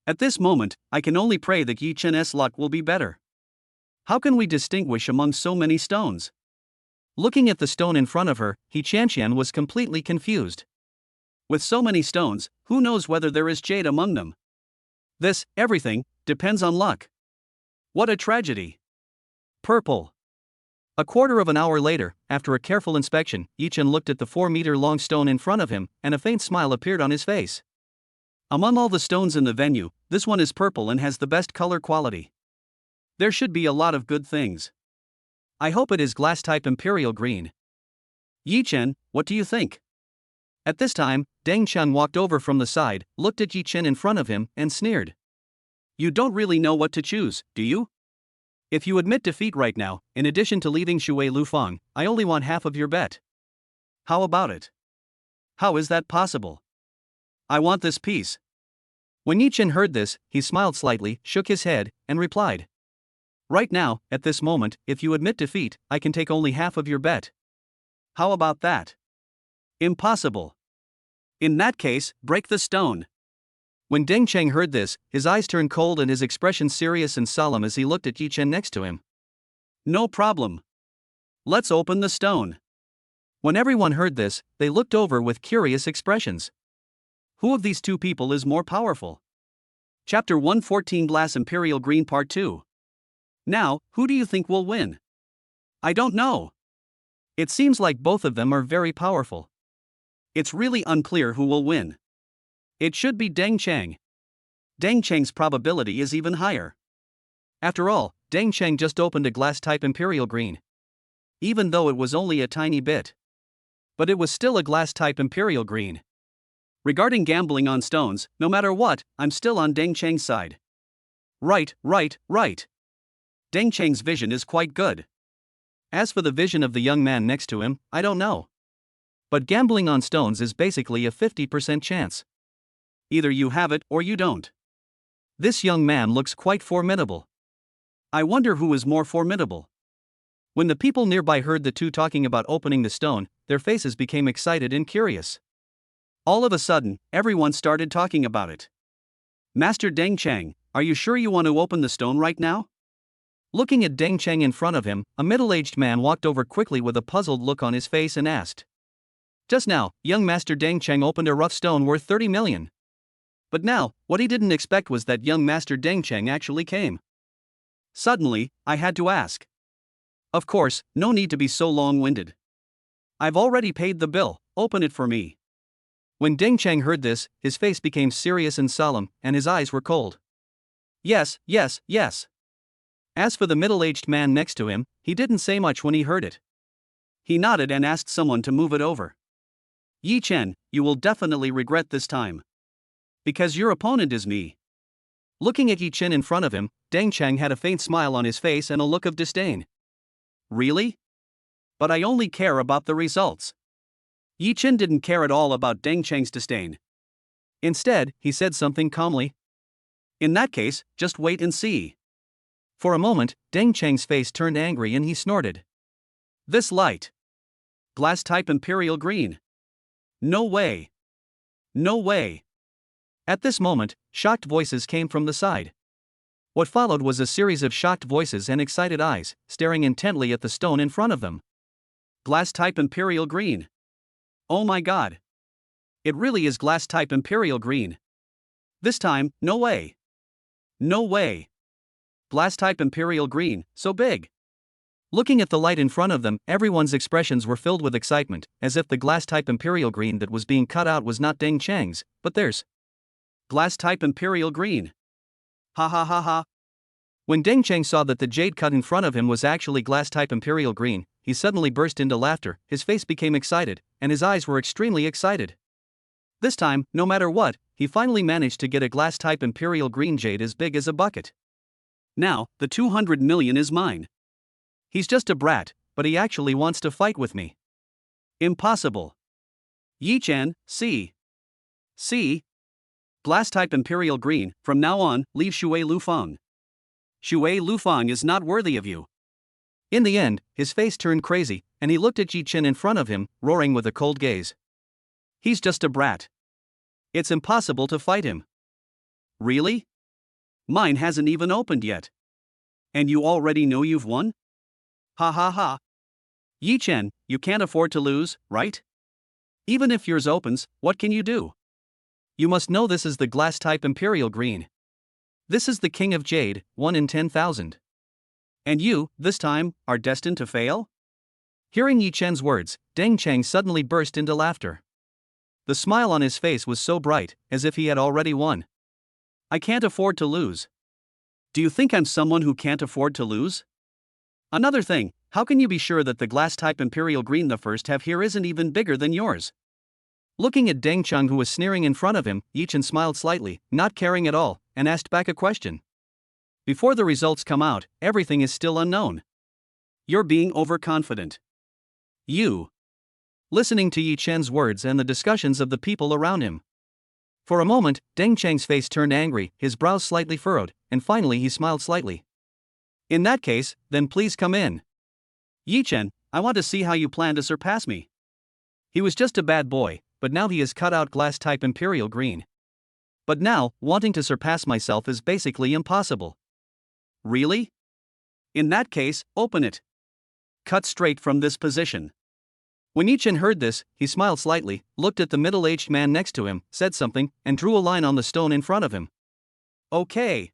At this moment, I can only pray that Yichin's luck will be better. How can we distinguish among so many stones? Looking at the stone in front of her, He Chanxian was completely confused. With so many stones, who knows whether there is jade among them? This, everything, depends on luck. What a tragedy. Purple. A quarter of an hour later, after a careful inspection, Yichin looked at the 4-meter-long stone in front of him, and a faint smile appeared on his face. Among all the stones in the venue, this one is purple and has the best color quality. There should be a lot of good things. I hope it is glass-type imperial green. Yichin, what do you think? At this time, Deng Chang walked over from the side, looked at Yichin in front of him, and sneered. You don't really know what to choose, do you? If you admit defeat right now, in addition to leaving Shuer Lufang, I only want half of your bet. How about it? How is that possible? I want this piece. When Yichin heard this, he smiled slightly, shook his head, and replied. Right now, at this moment, if you admit defeat, I can take only half of your bet. How about that? Impossible. In that case, break the stone. When Deng Chang heard this, his eyes turned cold and his expression serious and solemn as he looked at Yichin next to him. No problem. Let's open the stone. When everyone heard this, they looked over with curious expressions. Who of these two people is more powerful? Chapter 114 Glass Imperial Green Part 2. Now, who do you think will win? I don't know. It seems like both of them are very powerful. It's really unclear who will win. It should be Deng Chang. Deng Chang's probability is even higher. After all, Deng Cheng just opened a glass-type Imperial Green. Even though it was only a tiny bit. But it was still a glass-type Imperial Green. Regarding gambling on stones, no matter what, I'm still on Deng Cheng's side. Right. Deng Cheng's vision is quite good. As for the vision of the young man next to him, I don't know. But gambling on stones is basically a 50% chance. Either you have it or you don't. This young man looks quite formidable. I wonder who is more formidable. When the people nearby heard the two talking about opening the stone, their faces became excited and curious. All of a sudden, everyone started talking about it. Master Deng Cheng, are you sure you want to open the stone right now? Looking at Deng Cheng in front of him, a middle-aged man walked over quickly with a puzzled look on his face and asked. Just now, young Master Deng Cheng opened a rough stone worth 30 million. But now, what he didn't expect was that young Master Deng Cheng actually came. Suddenly, I had to ask. Of course, no need to be so long-winded. I've already paid the bill, open it for me. When Deng Cheng heard this, his face became serious and solemn, and his eyes were cold. Yes. As for the middle-aged man next to him, he didn't say much when he heard it. He nodded and asked someone to move it over. Yichin, you will definitely regret this time. Because your opponent is me. Looking at Yichin in front of him, Deng Cheng had a faint smile on his face and a look of disdain. Really? But I only care about the results. Yichin didn't care at all about Deng Cheng's disdain. Instead, he said something calmly. In that case, just wait and see. For a moment, Deng Cheng's face turned angry and he snorted. This light. Glass-type Imperial Green. No way. At this moment, shocked voices came from the side. What followed was a series of shocked voices and excited eyes, staring intently at the stone in front of them. Glass-type Imperial Green. Oh my god. It really is glass-type Imperial Green. This time, no way. Glass-type Imperial Green, so big. Looking at the light in front of them, everyone's expressions were filled with excitement, as if the glass-type Imperial Green that was being cut out was not Deng Cheng's, but theirs. Glass-type Imperial Green. Ha. When Deng Cheng saw that the jade cut in front of him was actually glass-type Imperial Green, he suddenly burst into laughter, his face became excited, and his eyes were extremely excited. This time, no matter what, he finally managed to get a glass-type Imperial Green jade as big as a bucket. Now, the 200 million is mine. He's just a brat, but he actually wants to fight with me. Impossible. Yichin, see. Glass-type Imperial Green, from now on, leave Shuer Lufang. Shuer Lufang is not worthy of you. In the end, his face turned crazy, and he looked at Yichin in front of him, roaring with a cold gaze. He's just a brat. It's impossible to fight him. Really? Mine hasn't even opened yet. And you already know you've won? Ha. Yichin, you can't afford to lose, right? Even if yours opens, what can you do? You must know this is the glass-type Imperial Green. This is the King of Jade, 1 in 10,000. And you, this time, are destined to fail? Hearing Yichin's words, Deng Cheng suddenly burst into laughter. The smile on his face was so bright, as if he had already won. I can't afford to lose. Do you think I'm someone who can't afford to lose? Another thing, how can you be sure that the glass-type Imperial Green the first have here isn't even bigger than yours? Looking at Deng Cheng who was sneering in front of him, Yichin smiled slightly, not caring at all, and asked back a question. Before the results come out, everything is still unknown. You're being overconfident. You. Listening to Yichin's words and the discussions of the people around him. For a moment, Deng Cheng's face turned angry, his brows slightly furrowed, and finally he smiled slightly. In that case, then please come in. Yichin, I want to see how you plan to surpass me. He was just a bad boy, but now he has cut out glass-type Imperial Green. But now, wanting to surpass myself is basically impossible. Really? In that case, open it. Cut straight from this position. When Yichin heard this, he smiled slightly, looked at the middle-aged man next to him, said something, and drew a line on the stone in front of him. Okay.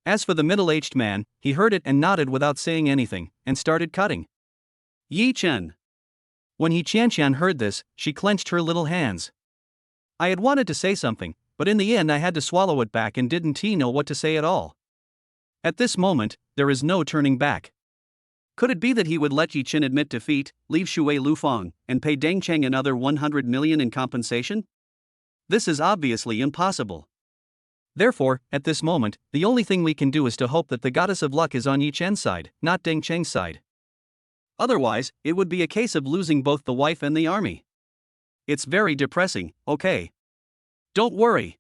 As for the middle-aged man, he heard it and nodded without saying anything, and started cutting. Yichin. When Yichin heard this, she clenched her little hands. I had wanted to say something, but in the end I had to swallow it back and didn't know what to say at all. At this moment, there is no turning back. Could it be that he would let Yichin admit defeat, leave Shuer Lufang, and pay Deng Cheng another 100 million in compensation? This is obviously impossible. Therefore, at this moment, the only thing we can do is to hope that the goddess of luck is on Yichen's side, not Deng Cheng's side. Otherwise, it would be a case of losing both the wife and the army. It's very depressing, okay? Don't worry.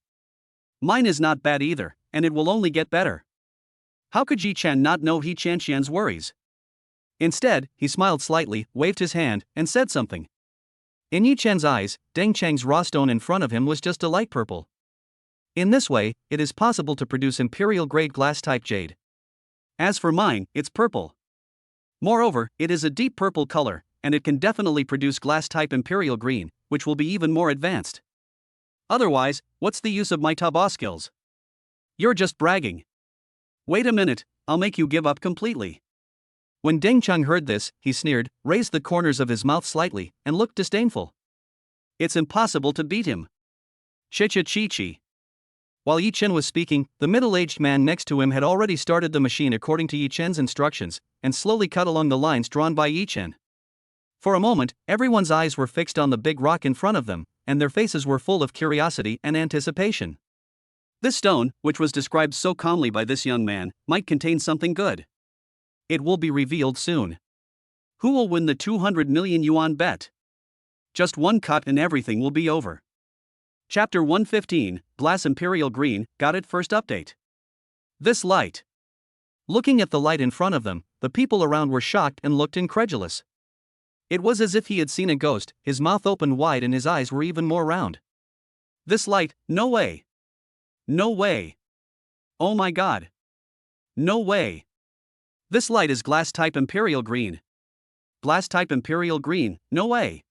Mine is not bad either, and it will only get better. How could Yichin not know He Chanxian's worries? Instead, he smiled slightly, waved his hand, and said something. In Yichen's eyes, Deng Cheng's raw stone in front of him was just a light purple. In this way, it is possible to produce imperial-grade glass-type jade. As for mine, it's purple. Moreover, it is a deep purple color, and it can definitely produce glass-type imperial green, which will be even more advanced. Otherwise, what's the use of my Taba skills? You're just bragging. Wait a minute, I'll make you give up completely. When Deng Cheng heard this, he sneered, raised the corners of his mouth slightly, and looked disdainful. It's impossible to beat him. Chi. While Yichin was speaking, the middle-aged man next to him had already started the machine according to Yichin's instructions, and slowly cut along the lines drawn by Yichin. For a moment, everyone's eyes were fixed on the big rock in front of them, and their faces were full of curiosity and anticipation. This stone, which was described so calmly by this young man, might contain something good. It will be revealed soon. Who will win the 200 million yuan bet? Just one cut and everything will be over. Chapter 115, Glass Imperial Green, got it first update. This light. Looking at the light in front of them, the people around were shocked and looked incredulous. It was as if he had seen a ghost, his mouth opened wide and his eyes were even more round. This light, no way. No way. Oh my god. No way. This light is glass-type Imperial Green. Glass-type Imperial Green, no way.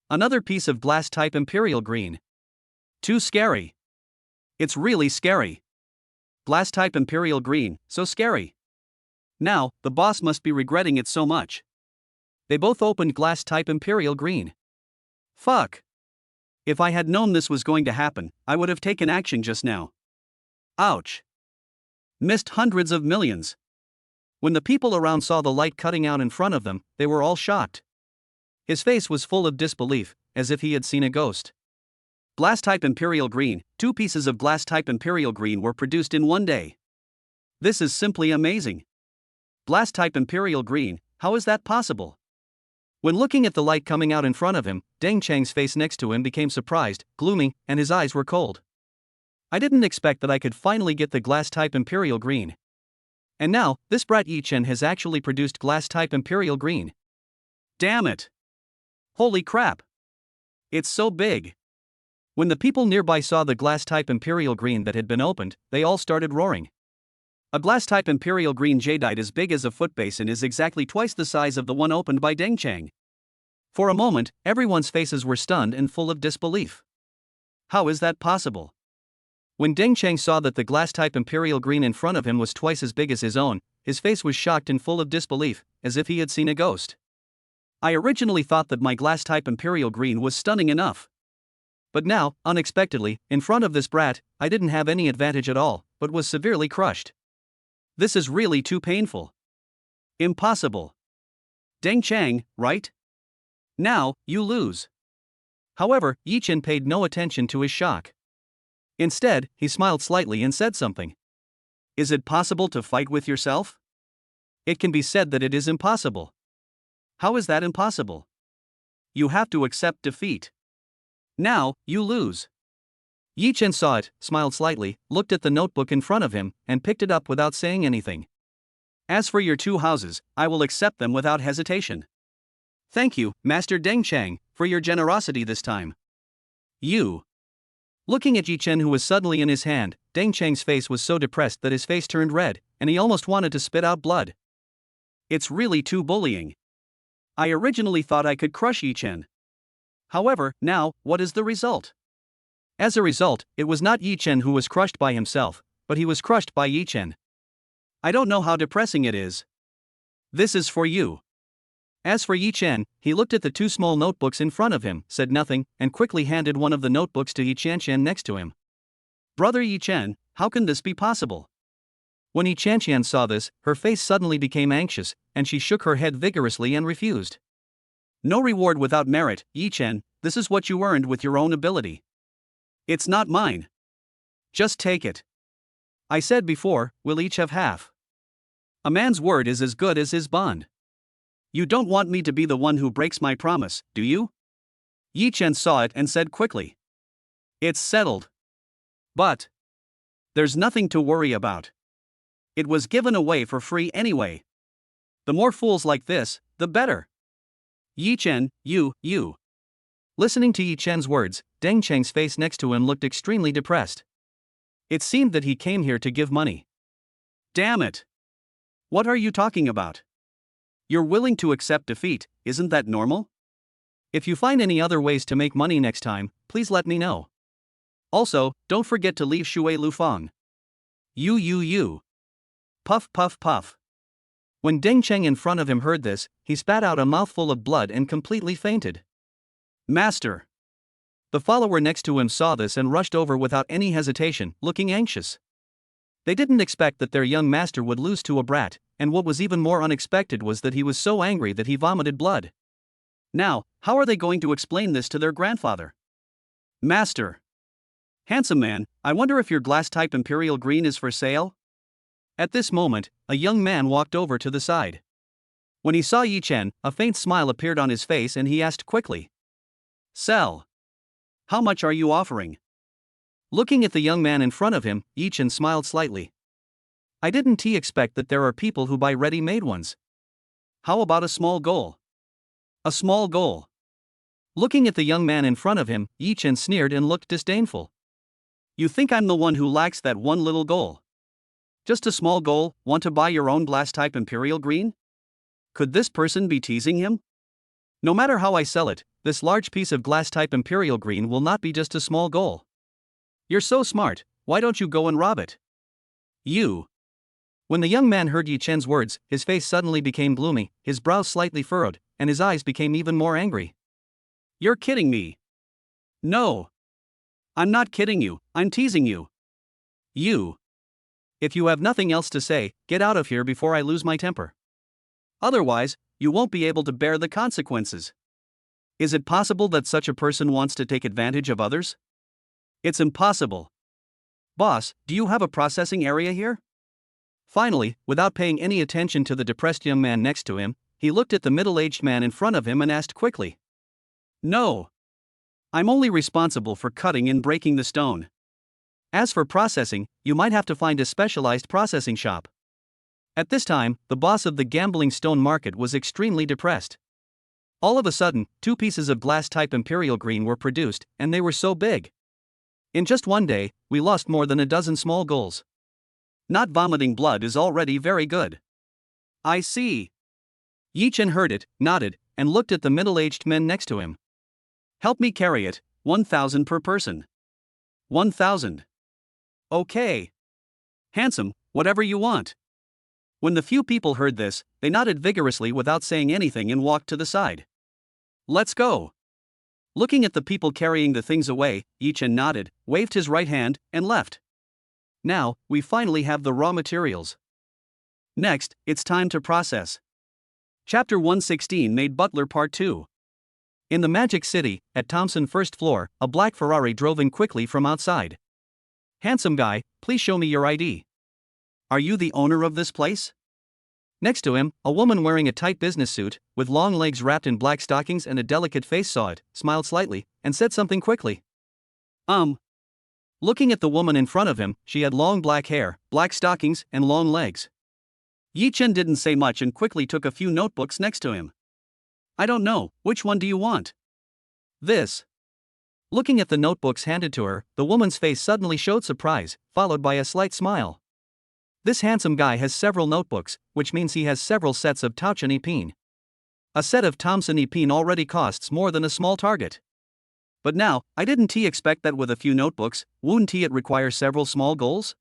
Another piece of glass-type Imperial Green. Too scary. It's really scary. Glass-type Imperial Green, so scary. Now, the boss must be regretting it so much. They both opened glass-type Imperial Green. Fuck. If I had known this was going to happen, I would have taken action just now. Ouch. Missed hundreds of millions. When the people around saw the light cutting out in front of them, they were all shocked. His face was full of disbelief, as if he had seen a ghost. Glass-type Imperial Green, 2 pieces of glass-type Imperial Green were produced in one day. This is simply amazing. Glass-type Imperial Green, how is that possible? When looking at the light coming out in front of him, Deng Cheng's face next to him became surprised, gloomy, and his eyes were cold. I didn't expect that I could finally get the glass-type Imperial Green. And now, this brat Yichin has actually produced glass-type Imperial Green. Damn it! Holy crap! It's so big! When the people nearby saw the glass-type Imperial Green that had been opened, they all started roaring. A glass-type Imperial Green jadeite as big as a foot basin is exactly twice the size of the one opened by Deng Cheng. For a moment, everyone's faces were stunned and full of disbelief. How is that possible? When Deng Cheng saw that the glass-type Imperial Green in front of him was twice as big as his own, his face was shocked and full of disbelief, as if he had seen a ghost. I originally thought that my glass-type Imperial Green was stunning enough. But now, unexpectedly, in front of this brat, I didn't have any advantage at all, but was severely crushed. This is really too painful. Impossible. Deng Cheng, right? Now, you lose. However, Yichin paid no attention to his shock. Instead, he smiled slightly and said something. Is it possible to fight with yourself? It can be said that it is impossible. How is that impossible? You have to accept defeat. Now, you lose. Yichin saw it, smiled slightly, looked at the notebook in front of him, and picked it up without saying anything. As for your 2 houses, I will accept them without hesitation. Thank you, Master Deng Cheng, for your generosity this time. You. Looking at Yichin, who was suddenly in his hand, Deng Cheng's face was so depressed that his face turned red, and he almost wanted to spit out blood. It's really too bullying. I originally thought I could crush Yichin. However, now, what is the result? As a result, it was not Yichin who was crushed by himself, but he was crushed by Yichin. I don't know how depressing it is. This is for you. As for Yichin, he looked at the 2 small notebooks in front of him, said nothing, and quickly handed one of the notebooks to Yichin next to him. Brother Yichin, how can this be possible? When Yichin saw this, her face suddenly became anxious, and she shook her head vigorously and refused. No reward without merit, Yichin, this is what you earned with your own ability. It's not mine. Just take it. I said before, we'll each have half. A man's word is as good as his bond. You don't want me to be the one who breaks my promise, do you? Yichin saw it and said quickly. It's settled. But there's nothing to worry about. It was given away for free anyway. The more fools like this, the better. Yichin, you. Listening to Yichin's words, Deng Cheng's face next to him looked extremely depressed. It seemed that he came here to give money. Damn it. What are you talking about? You're willing to accept defeat, isn't that normal? If you find any other ways to make money next time, please let me know. Also, don't forget to leave Shuer Lufang. You. Puff puff puff. When Deng Cheng in front of him heard this, he spat out a mouthful of blood and completely fainted. Master. The follower next to him saw this and rushed over without any hesitation, looking anxious. They didn't expect that their young master would lose to a brat, and what was even more unexpected was that he was so angry that he vomited blood. Now, how are they going to explain this to their grandfather? Master. Handsome man, I wonder if your glass-type Imperial Green is for sale? At this moment, a young man walked over to the side. When he saw Yichin, a faint smile appeared on his face and he asked quickly. Sell. How much are you offering? Looking at the young man in front of him, Yichin smiled slightly. I didn't expect that there are people who buy ready-made ones. How about a small goal? A small goal. Looking at the young man in front of him, Yichin sneered and looked disdainful. You think I'm the one who lacks that one little goal? Just a small goal, want to buy your own glass-type Imperial Green? Could this person be teasing him? No matter how I sell it, this large piece of glass-type Imperial Green will not be just a small goal. You're so smart, why don't you go and rob it? You. When the young man heard Yichin's words, his face suddenly became gloomy, his brows slightly furrowed, and his eyes became even more angry. You're kidding me. No. I'm not kidding you, I'm teasing you. You. If you have nothing else to say, get out of here before I lose my temper. Otherwise, you won't be able to bear the consequences. Is it possible that such a person wants to take advantage of others? It's impossible. Boss, do you have a processing area here? Finally, without paying any attention to the depressed young man next to him, he looked at the middle-aged man in front of him and asked quickly. No. I'm only responsible for cutting and breaking the stone. As for processing, you might have to find a specialized processing shop. At this time, the boss of the gambling stone market was extremely depressed. All of a sudden, 2 pieces of glass-type Imperial Green were produced, and they were so big. In just one day, we lost more than a dozen small goals. Not vomiting blood is already very good. I see. Yichin heard it, nodded, and looked at the middle-aged men next to him. Help me carry it, 1,000 per person. 1,000. Okay. Handsome, whatever you want. When the few people heard this, they nodded vigorously without saying anything and walked to the side. Let's go. Looking at the people carrying the things away, Yichin nodded, waved his right hand, and left. Now, we finally have the raw materials. Next, it's time to process. Chapter 116 Made Butler Part 2. In the Magic City, at Thompson first floor, a black Ferrari drove in quickly from outside. Handsome guy, please show me your ID. Are you the owner of this place? Next to him, a woman wearing a tight business suit, with long legs wrapped in black stockings and a delicate face saw it, smiled slightly, and said something quickly. Looking at the woman in front of him, she had long black hair, black stockings, and long legs. Yichin didn't say much and quickly took a few notebooks next to him. I don't know, which one do you want? This. Looking at the notebooks handed to her, the woman's face suddenly showed surprise, followed by a slight smile. This handsome guy has several notebooks, which means he has several sets of Tauchen Ipin. A set of Thompson Ipin already costs more than a small target. But now, I didn't expect that with a few notebooks, wouldn't it require several small goals?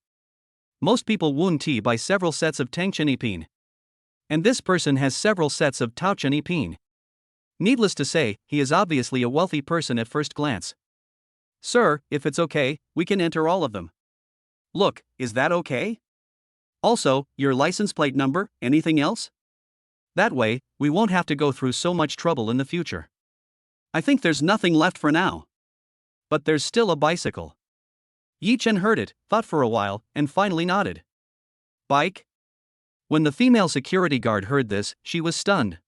Most people wouldn't buy several sets of Tangchen Ipin. And this person has several sets of Tauchen Ipin. Needless to say, he is obviously a wealthy person at first glance. Sir, if it's okay, we can enter all of them. Look, is that okay? Also, your license plate number, anything else? That way, we won't have to go through so much trouble in the future. I think there's nothing left for now. But there's still a bicycle. Yichin heard it, thought for a while, and finally nodded. Bike? When the female security guard heard this, she was stunned.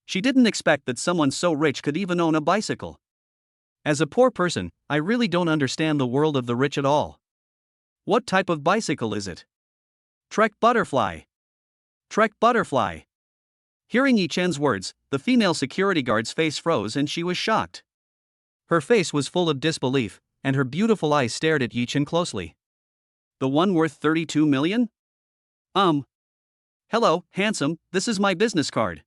She didn't expect that someone so rich could even own a bicycle. As a poor person, I really don't understand the world of the rich at all. What type of bicycle is it? Trek Butterfly. Trek Butterfly. Hearing Yichen's words, the female security guard's face froze and she was shocked. Her face was full of disbelief, and her beautiful eyes stared at Yichin closely. The one worth 32 million? Hello, handsome, this is my business card.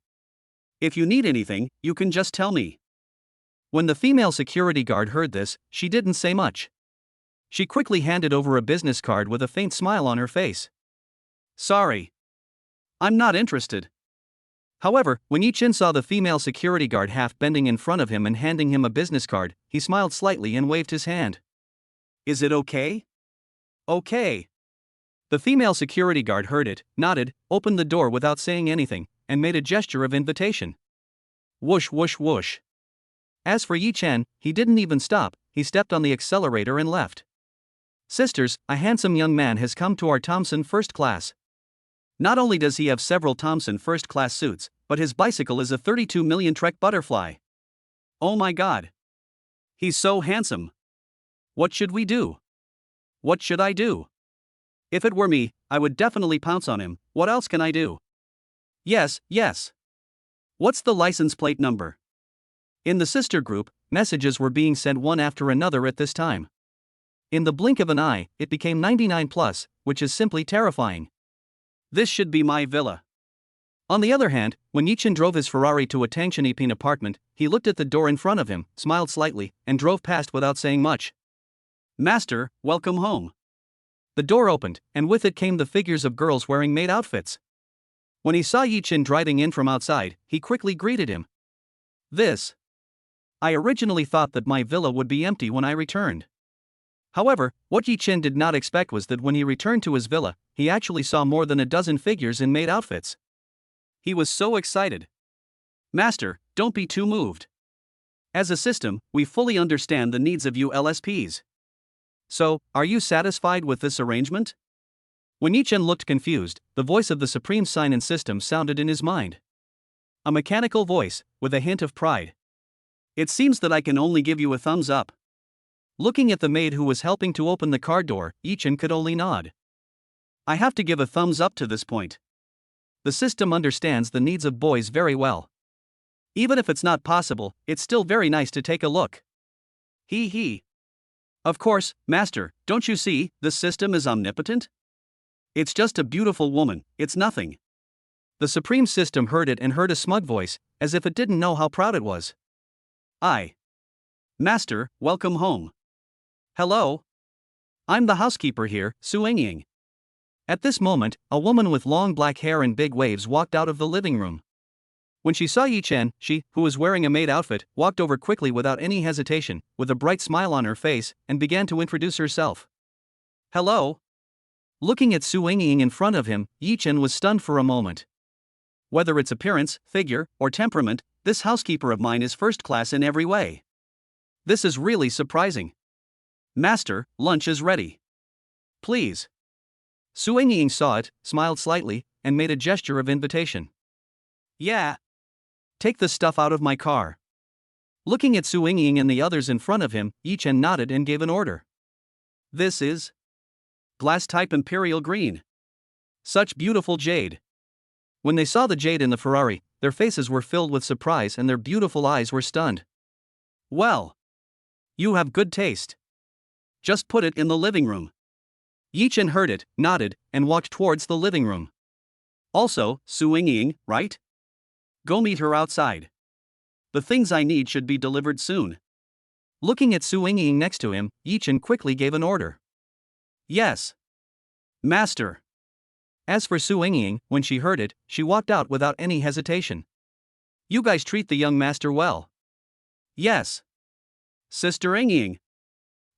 If you need anything, you can just tell me. When the female security guard heard this, she didn't say much. She quickly handed over a business card with a faint smile on her face. Sorry. I'm not interested. However, when Yichin saw the female security guard half bending in front of him and handing him a business card, he smiled slightly and waved his hand. Is it okay? Okay. The female security guard heard it, nodded, opened the door without saying anything, and made a gesture of invitation. Whoosh whoosh whoosh. As for Yichin, he didn't even stop, he stepped on the accelerator and left. Sisters, a handsome young man has come to our Thompson first class. Not only does he have several Thompson first class suits, but his bicycle is a 32 million Trek Butterfly. Oh my god. He's so handsome. What should we do? What should I do? If it were me, I would definitely pounce on him. What else can I do? Yes. What's the license plate number? In the sister group, messages were being sent one after another at this time. In the blink of an eye, it became 99 plus, which is simply terrifying. This should be my villa. On the other hand, when Yichin drove his Ferrari to a Tangshanipin apartment, he looked at the door in front of him, smiled slightly, and drove past without saying much. Master, welcome home. The door opened, and with it came the figures of girls wearing maid outfits. When he saw Yichin driving in from outside, he quickly greeted him. I originally thought that my villa would be empty when I returned. However, what Yichin did not expect was that when he returned to his villa, he actually saw more than a dozen figures in maid outfits. He was so excited. Master, don't be too moved. As a system, we fully understand the needs of you LSPs. So, are you satisfied with this arrangement? When Yichin looked confused, the voice of the Supreme Sign and System sounded in his mind. A mechanical voice, with a hint of pride. It seems that I can only give you a thumbs up. Looking at the maid who was helping to open the car door, Yichin could only nod. I have to give a thumbs up to this point. The system understands the needs of boys very well. Even if it's not possible, it's still very nice to take a look. Hee. Of course, Master, don't you see, this system is omnipotent? It's just a beautiful woman, it's nothing. The Supreme System heard it and heard a smug voice, as if it didn't know how proud it was. Master, welcome home. Hello? I'm the housekeeper here, Suengying. At this moment, a woman with long black hair and big waves walked out of the living room. When she saw Yichin, she, who was wearing a maid outfit, walked over quickly without any hesitation, with a bright smile on her face, and began to introduce herself. Hello? Looking at Suengying in front of him, Yichin was stunned for a moment. Whether it's appearance, figure, or temperament, this housekeeper of mine is first class in every way. This is really surprising. Master, lunch is ready. Please. Suengying saw it, smiled slightly, and made a gesture of invitation. Yeah. Take the stuff out of my car. Looking at Suengying and the others in front of him, Yichin nodded and gave an order. This is glass type Imperial Green. Such beautiful jade. When they saw the jade in the Ferrari, their faces were filled with surprise and their beautiful eyes were stunned. Well. You have good taste. Just put it in the living room. Yichin heard it, nodded, and walked towards the living room. Also, Suengying, right? Go meet her outside. The things I need should be delivered soon. Looking at Suengying next to him, Yichin quickly gave an order. Yes. Master. As for Suengying, when she heard it, she walked out without any hesitation. You guys treat the young master well. Yes. Sister Engying.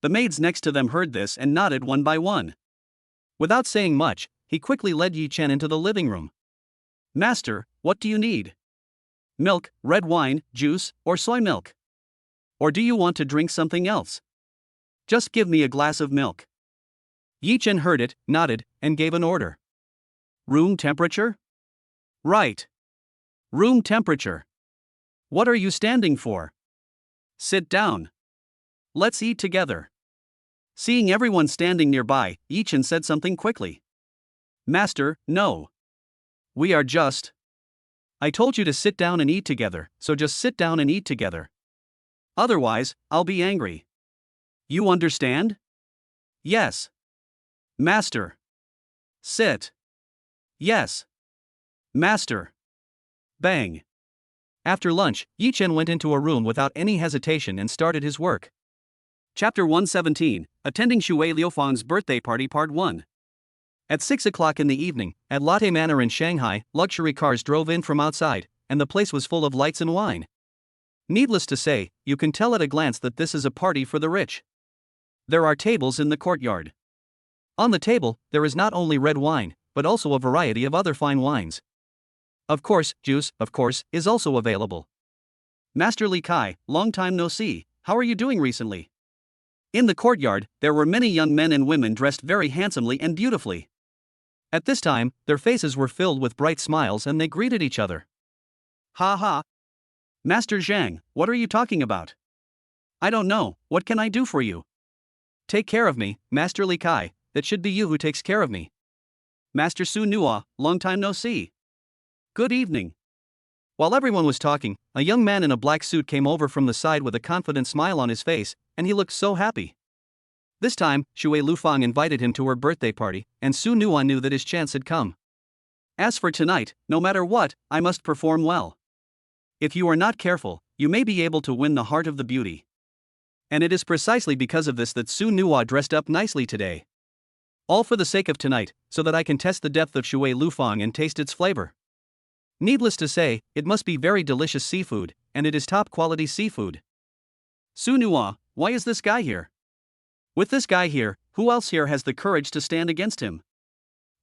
The maids next to them heard this and nodded one by one. Without saying much, he quickly led Yichin into the living room. Master, what do you need? Milk, red wine, juice, or soy milk? Or do you want to drink something else? Just give me a glass of milk. Yichin heard it, nodded, and gave an order. Room temperature? Right. Room temperature. What are you standing for? Sit down. Let's eat together. Seeing everyone standing nearby, Yichin said something quickly. Master, no. We are just. I told you to sit down and eat together, so just sit down and eat together. Otherwise, I'll be angry. You understand? Yes. Master. Sit. Yes. Master. Bang. After lunch, Yichin went into a room without any hesitation and started his work. Chapter 117, Attending Shuer Lufang's Birthday Party Part 1. At 6 o'clock in the evening, at Lotte Manor in Shanghai, luxury cars drove in from outside, and the place was full of lights and wine. Needless to say, you can tell at a glance that this is a party for the rich. There are tables in the courtyard. On the table, there is not only red wine, but also a variety of other fine wines. Of course, juice, is also available. Master Li Kai, long time no see, how are you doing recently? In the courtyard, there were many young men and women dressed very handsomely and beautifully. At this time, their faces were filled with bright smiles and they greeted each other. Ha ha. Master Zhang, what are you talking about? I don't know, what can I do for you? Take care of me, Master Li Kai, that should be you who takes care of me. Master Su Nua, long time no see. Good evening. While everyone was talking, a young man in a black suit came over from the side with a confident smile on his face, and he looked so happy. This time, Shuer Lufang invited him to her birthday party, and Su Nua knew that his chance had come. As for tonight, no matter what, I must perform well. If you are not careful, you may be able to win the heart of the beauty. And it is precisely because of this that Su Nua dressed up nicely today. All for the sake of tonight, so that I can test the depth of Shuer Lufang and taste its flavor. Needless to say, it must be very delicious seafood, and it is top quality seafood. Su Nua, why is this guy here? With this guy here, who else here has the courage to stand against him?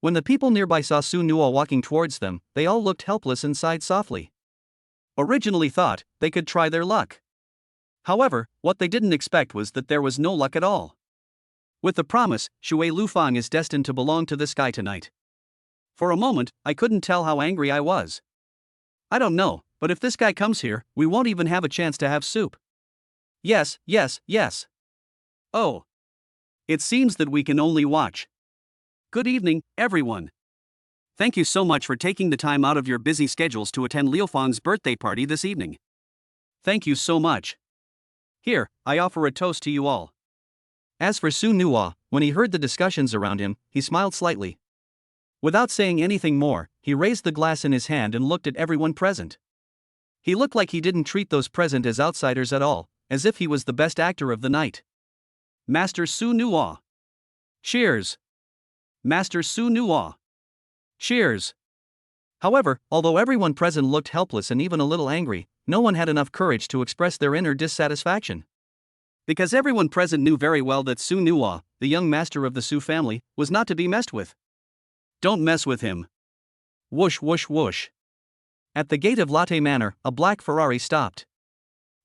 When the people nearby saw Su Nua walking towards them, they all looked helpless and sighed softly. Originally thought they could try their luck. However, what they didn't expect was that there was no luck at all. With the promise, Shuer Lufang is destined to belong to this guy tonight. For a moment, I couldn't tell how angry I was. I don't know, but if this guy comes here, we won't even have a chance to have soup. Yes. Oh. It seems that we can only watch. Good evening, everyone. Thank you so much for taking the time out of your busy schedules to attend Lufang's birthday party this evening. Thank you so much. Here, I offer a toast to you all. As for Su Nua, when he heard the discussions around him, he smiled slightly. Without saying anything more, he raised the glass in his hand and looked at everyone present. He looked like he didn't treat those present as outsiders at all, as if he was the best actor of the night. Master Su Nua. Cheers. Master Su Nua. Cheers. However, although everyone present looked helpless and even a little angry, no one had enough courage to express their inner dissatisfaction. Because everyone present knew very well that Su Nua, the young master of the Su family, was not to be messed with. Don't mess with him. Whoosh whoosh whoosh. At the gate of Lotte Manor, a black Ferrari stopped.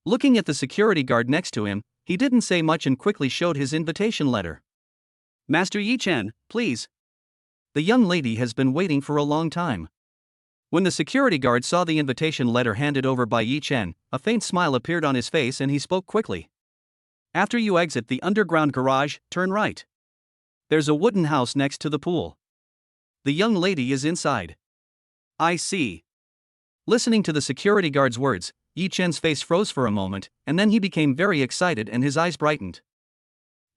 Looking at the security guard next to him, he didn't say much and quickly showed his invitation letter. Master Yichin, please. The young lady has been waiting for a long time. When the security guard saw the invitation letter handed over by Yichin, a faint smile appeared on his face and he spoke quickly. After you exit the underground garage, turn right. There's a wooden house next to the pool. The young lady is inside. I see. Listening to the security guard's words, Yichin's face froze for a moment, and then he became very excited and his eyes brightened.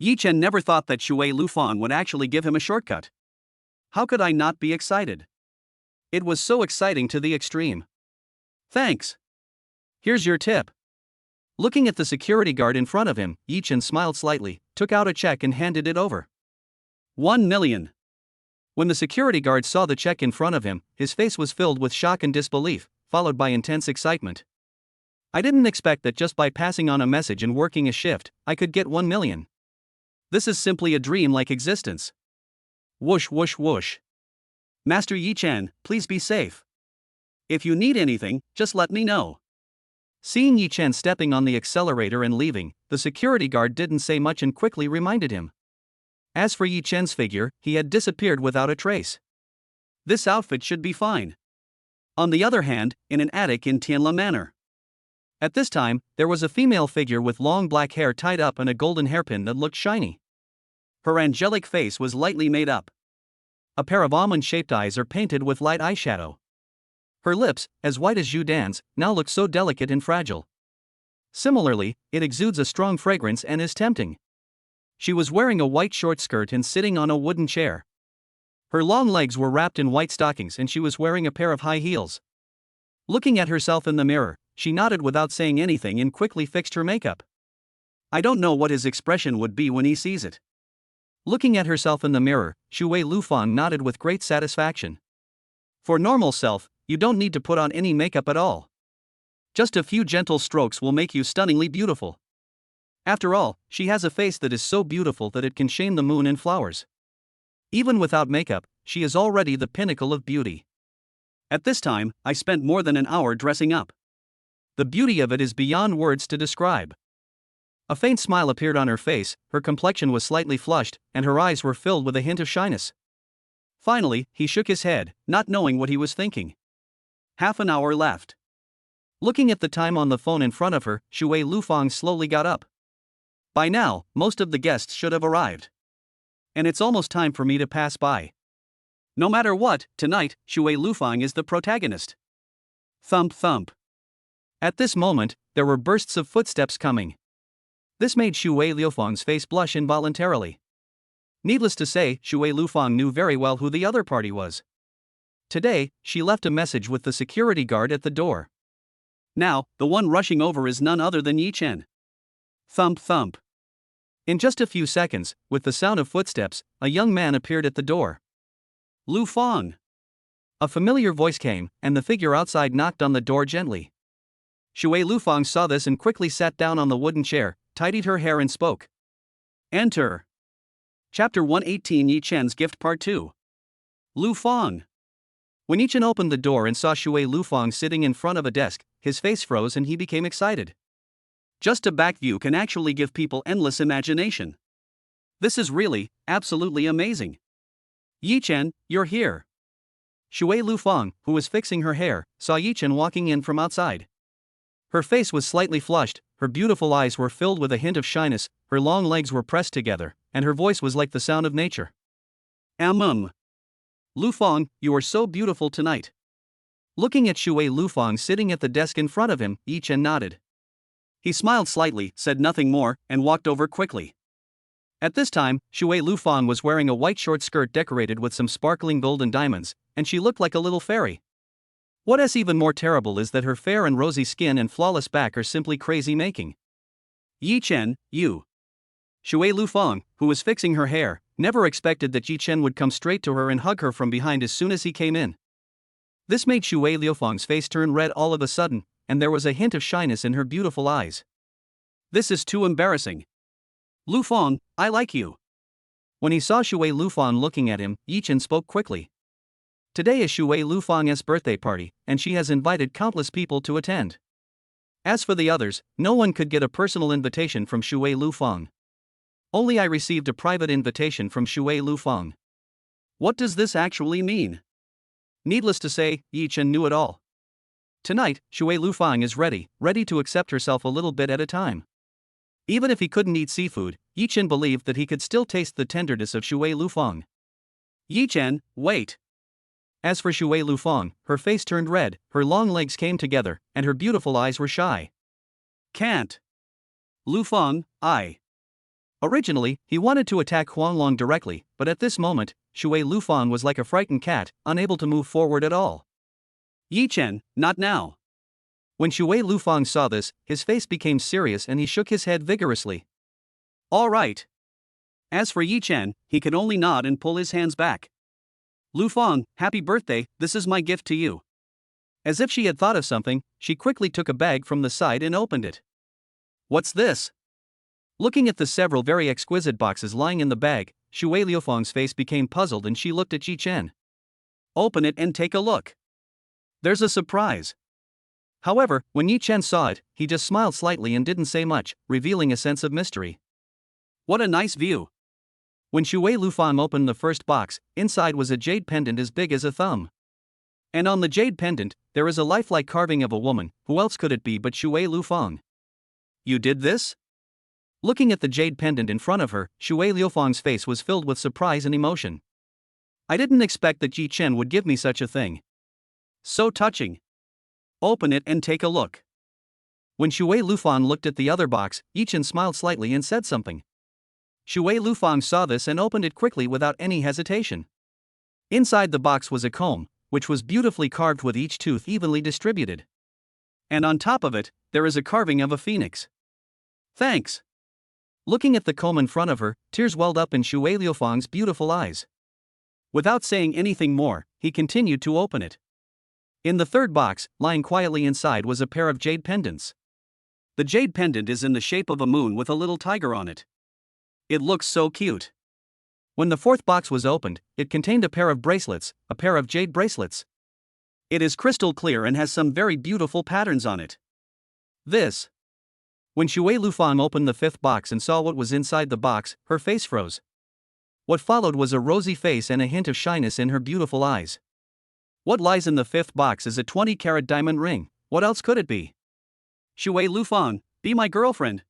Yichin never thought that Shuer Lufang would actually give him a shortcut. How could I not be excited? It was so exciting to the extreme. Thanks. Here's your tip. Looking at the security guard in front of him, Yichin smiled slightly, took out a check and handed it over. 1 million. When the security guard saw the check in front of him, his face was filled with shock and disbelief, followed by intense excitement. I didn't expect that just by passing on a message and working a shift, I could get 1 million. This is simply a dream-like existence. Whoosh whoosh whoosh. Master Yichin, please be safe. If you need anything, just let me know. Seeing Yichin stepping on the accelerator and leaving, the security guard didn't say much and quickly reminded him. As for Yichin's figure, he had disappeared without a trace. This outfit should be fine. On the other hand, in an attic in Tianla Manor. At this time, there was a female figure with long black hair tied up and a golden hairpin that looked shiny. Her angelic face was lightly made up. A pair of almond-shaped eyes are painted with light eyeshadow. Her lips, as white as Zhudan's, now look so delicate and fragile. Similarly, it exudes a strong fragrance and is tempting. She was wearing a white short skirt and sitting on a wooden chair. Her long legs were wrapped in white stockings and she was wearing a pair of high heels. Looking at herself in the mirror, she nodded without saying anything and quickly fixed her makeup. I don't know what his expression would be when he sees it. Looking at herself in the mirror, Shuer Lufang nodded with great satisfaction. For normal self, you don't need to put on any makeup at all. Just a few gentle strokes will make you stunningly beautiful. After all, she has a face that is so beautiful that it can shame the moon and flowers. Even without makeup, she is already the pinnacle of beauty. At this time, I spent more than an hour dressing up. The beauty of it is beyond words to describe. A faint smile appeared on her face, her complexion was slightly flushed, and her eyes were filled with a hint of shyness. Finally, he shook his head, not knowing what he was thinking. Half an hour left. Looking at the time on the phone in front of her, Shuer Lufang slowly got up. By now, most of the guests should have arrived. And it's almost time for me to pass by. No matter what, tonight, Shuer Lufang is the protagonist. Thump thump. At this moment, there were bursts of footsteps coming. This made Shuer Lufang's face blush involuntarily. Needless to say, Shuer Lufang knew very well who the other party was. Today, she left a message with the security guard at the door. Now, the one rushing over is none other than Yichin. Thump thump. In just a few seconds, with the sound of footsteps, a young man appeared at the door. Lufang. A familiar voice came, and the figure outside knocked on the door gently. Shuer Lufang saw this and quickly sat down on the wooden chair, tidied her hair and spoke. Enter. Chapter 118 Yichin's Gift Part 2. Lufang. When Yichin opened the door and saw Shuer Lufang sitting in front of a desk, his face froze and he became excited. Just a back view can actually give people endless imagination. This is really, absolutely amazing. Yichin, you're here. Shuer Lufang, who was fixing her hair, saw Yichin walking in from outside. Her face was slightly flushed, her beautiful eyes were filled with a hint of shyness, her long legs were pressed together, and her voice was like the sound of nature. Lufang, you are so beautiful tonight. Looking at Shuer Lufang sitting at the desk in front of him, Yichin nodded. He smiled slightly, said nothing more, and walked over quickly. At this time, Shuer Lufang was wearing a white short skirt decorated with some sparkling golden diamonds, and she looked like a little fairy. What is even more terrible is that her fair and rosy skin and flawless back are simply crazy making. Yichin, you. Shuer Lufang, who was fixing her hair, never expected that Yichin would come straight to her and hug her from behind as soon as he came in. This made Shuer Lufang's face turn red all of a sudden, and there was a hint of shyness in her beautiful eyes. This is too embarrassing. Lufang, I like you. When he saw Shuer Lufang looking at him, Yichin spoke quickly. Today is Shuer Lufang's birthday party, and she has invited countless people to attend. As for the others, no one could get a personal invitation from Shuer Lufang. Only I received a private invitation from Shuer Lufang. What does this actually mean? Needless to say, Yichin knew it all. Tonight, Shuer Lufang is ready to accept herself a little bit at a time. Even if he couldn't eat seafood, Yichin believed that he could still taste the tenderness of Shuer Lufang. Yichin, wait. As for Shuer Lufang, her face turned red, her long legs came together, and her beautiful eyes were shy. Can't. Lufang, I. Originally, he wanted to attack Huanglong directly, but at this moment, Shuer Lufang was like a frightened cat, unable to move forward at all. Yichin, not now. When Shuer Lufang saw this, his face became serious and he shook his head vigorously. All right. As for Yichin, he could only nod and pull his hands back. Lufang, happy birthday, this is my gift to you. As if she had thought of something, she quickly took a bag from the side and opened it. What's this? Looking at the several very exquisite boxes lying in the bag, Shuer Lufang's face became puzzled and she looked at Yichin. Open it and take a look. There's a surprise. However, when Yichin saw it, he just smiled slightly and didn't say much, revealing a sense of mystery. What a nice view. When Shuer Lufang opened the first box, inside was a jade pendant as big as a thumb. And on the jade pendant, there is a lifelike carving of a woman. Who else could it be but Shuer Lufang? You did this? Looking at the jade pendant in front of her, Shuer Lufang's face was filled with surprise and emotion. I didn't expect that Yichin would give me such a thing. So touching. Open it and take a look. When Shuer Lufang looked at the other box, Yichin smiled slightly and said something. Shuer Lufang saw this and opened it quickly without any hesitation. Inside the box was a comb, which was beautifully carved with each tooth evenly distributed. And on top of it, there is a carving of a phoenix. Thanks. Looking at the comb in front of her, tears welled up in Shuer Lufang's beautiful eyes. Without saying anything more, he continued to open it. In the third box, lying quietly inside was a pair of jade pendants. The jade pendant is in the shape of a moon with a little tiger on it. It looks so cute. When the fourth box was opened, it contained a pair of bracelets, a pair of jade bracelets. It is crystal clear and has some very beautiful patterns on it. This. When Shuer Lufang opened the fifth box and saw what was inside the box, her face froze. What followed was a rosy face and a hint of shyness in her beautiful eyes. What lies in the fifth box is a 20-carat diamond ring. What else could it be? Shuer Lufang, be my girlfriend.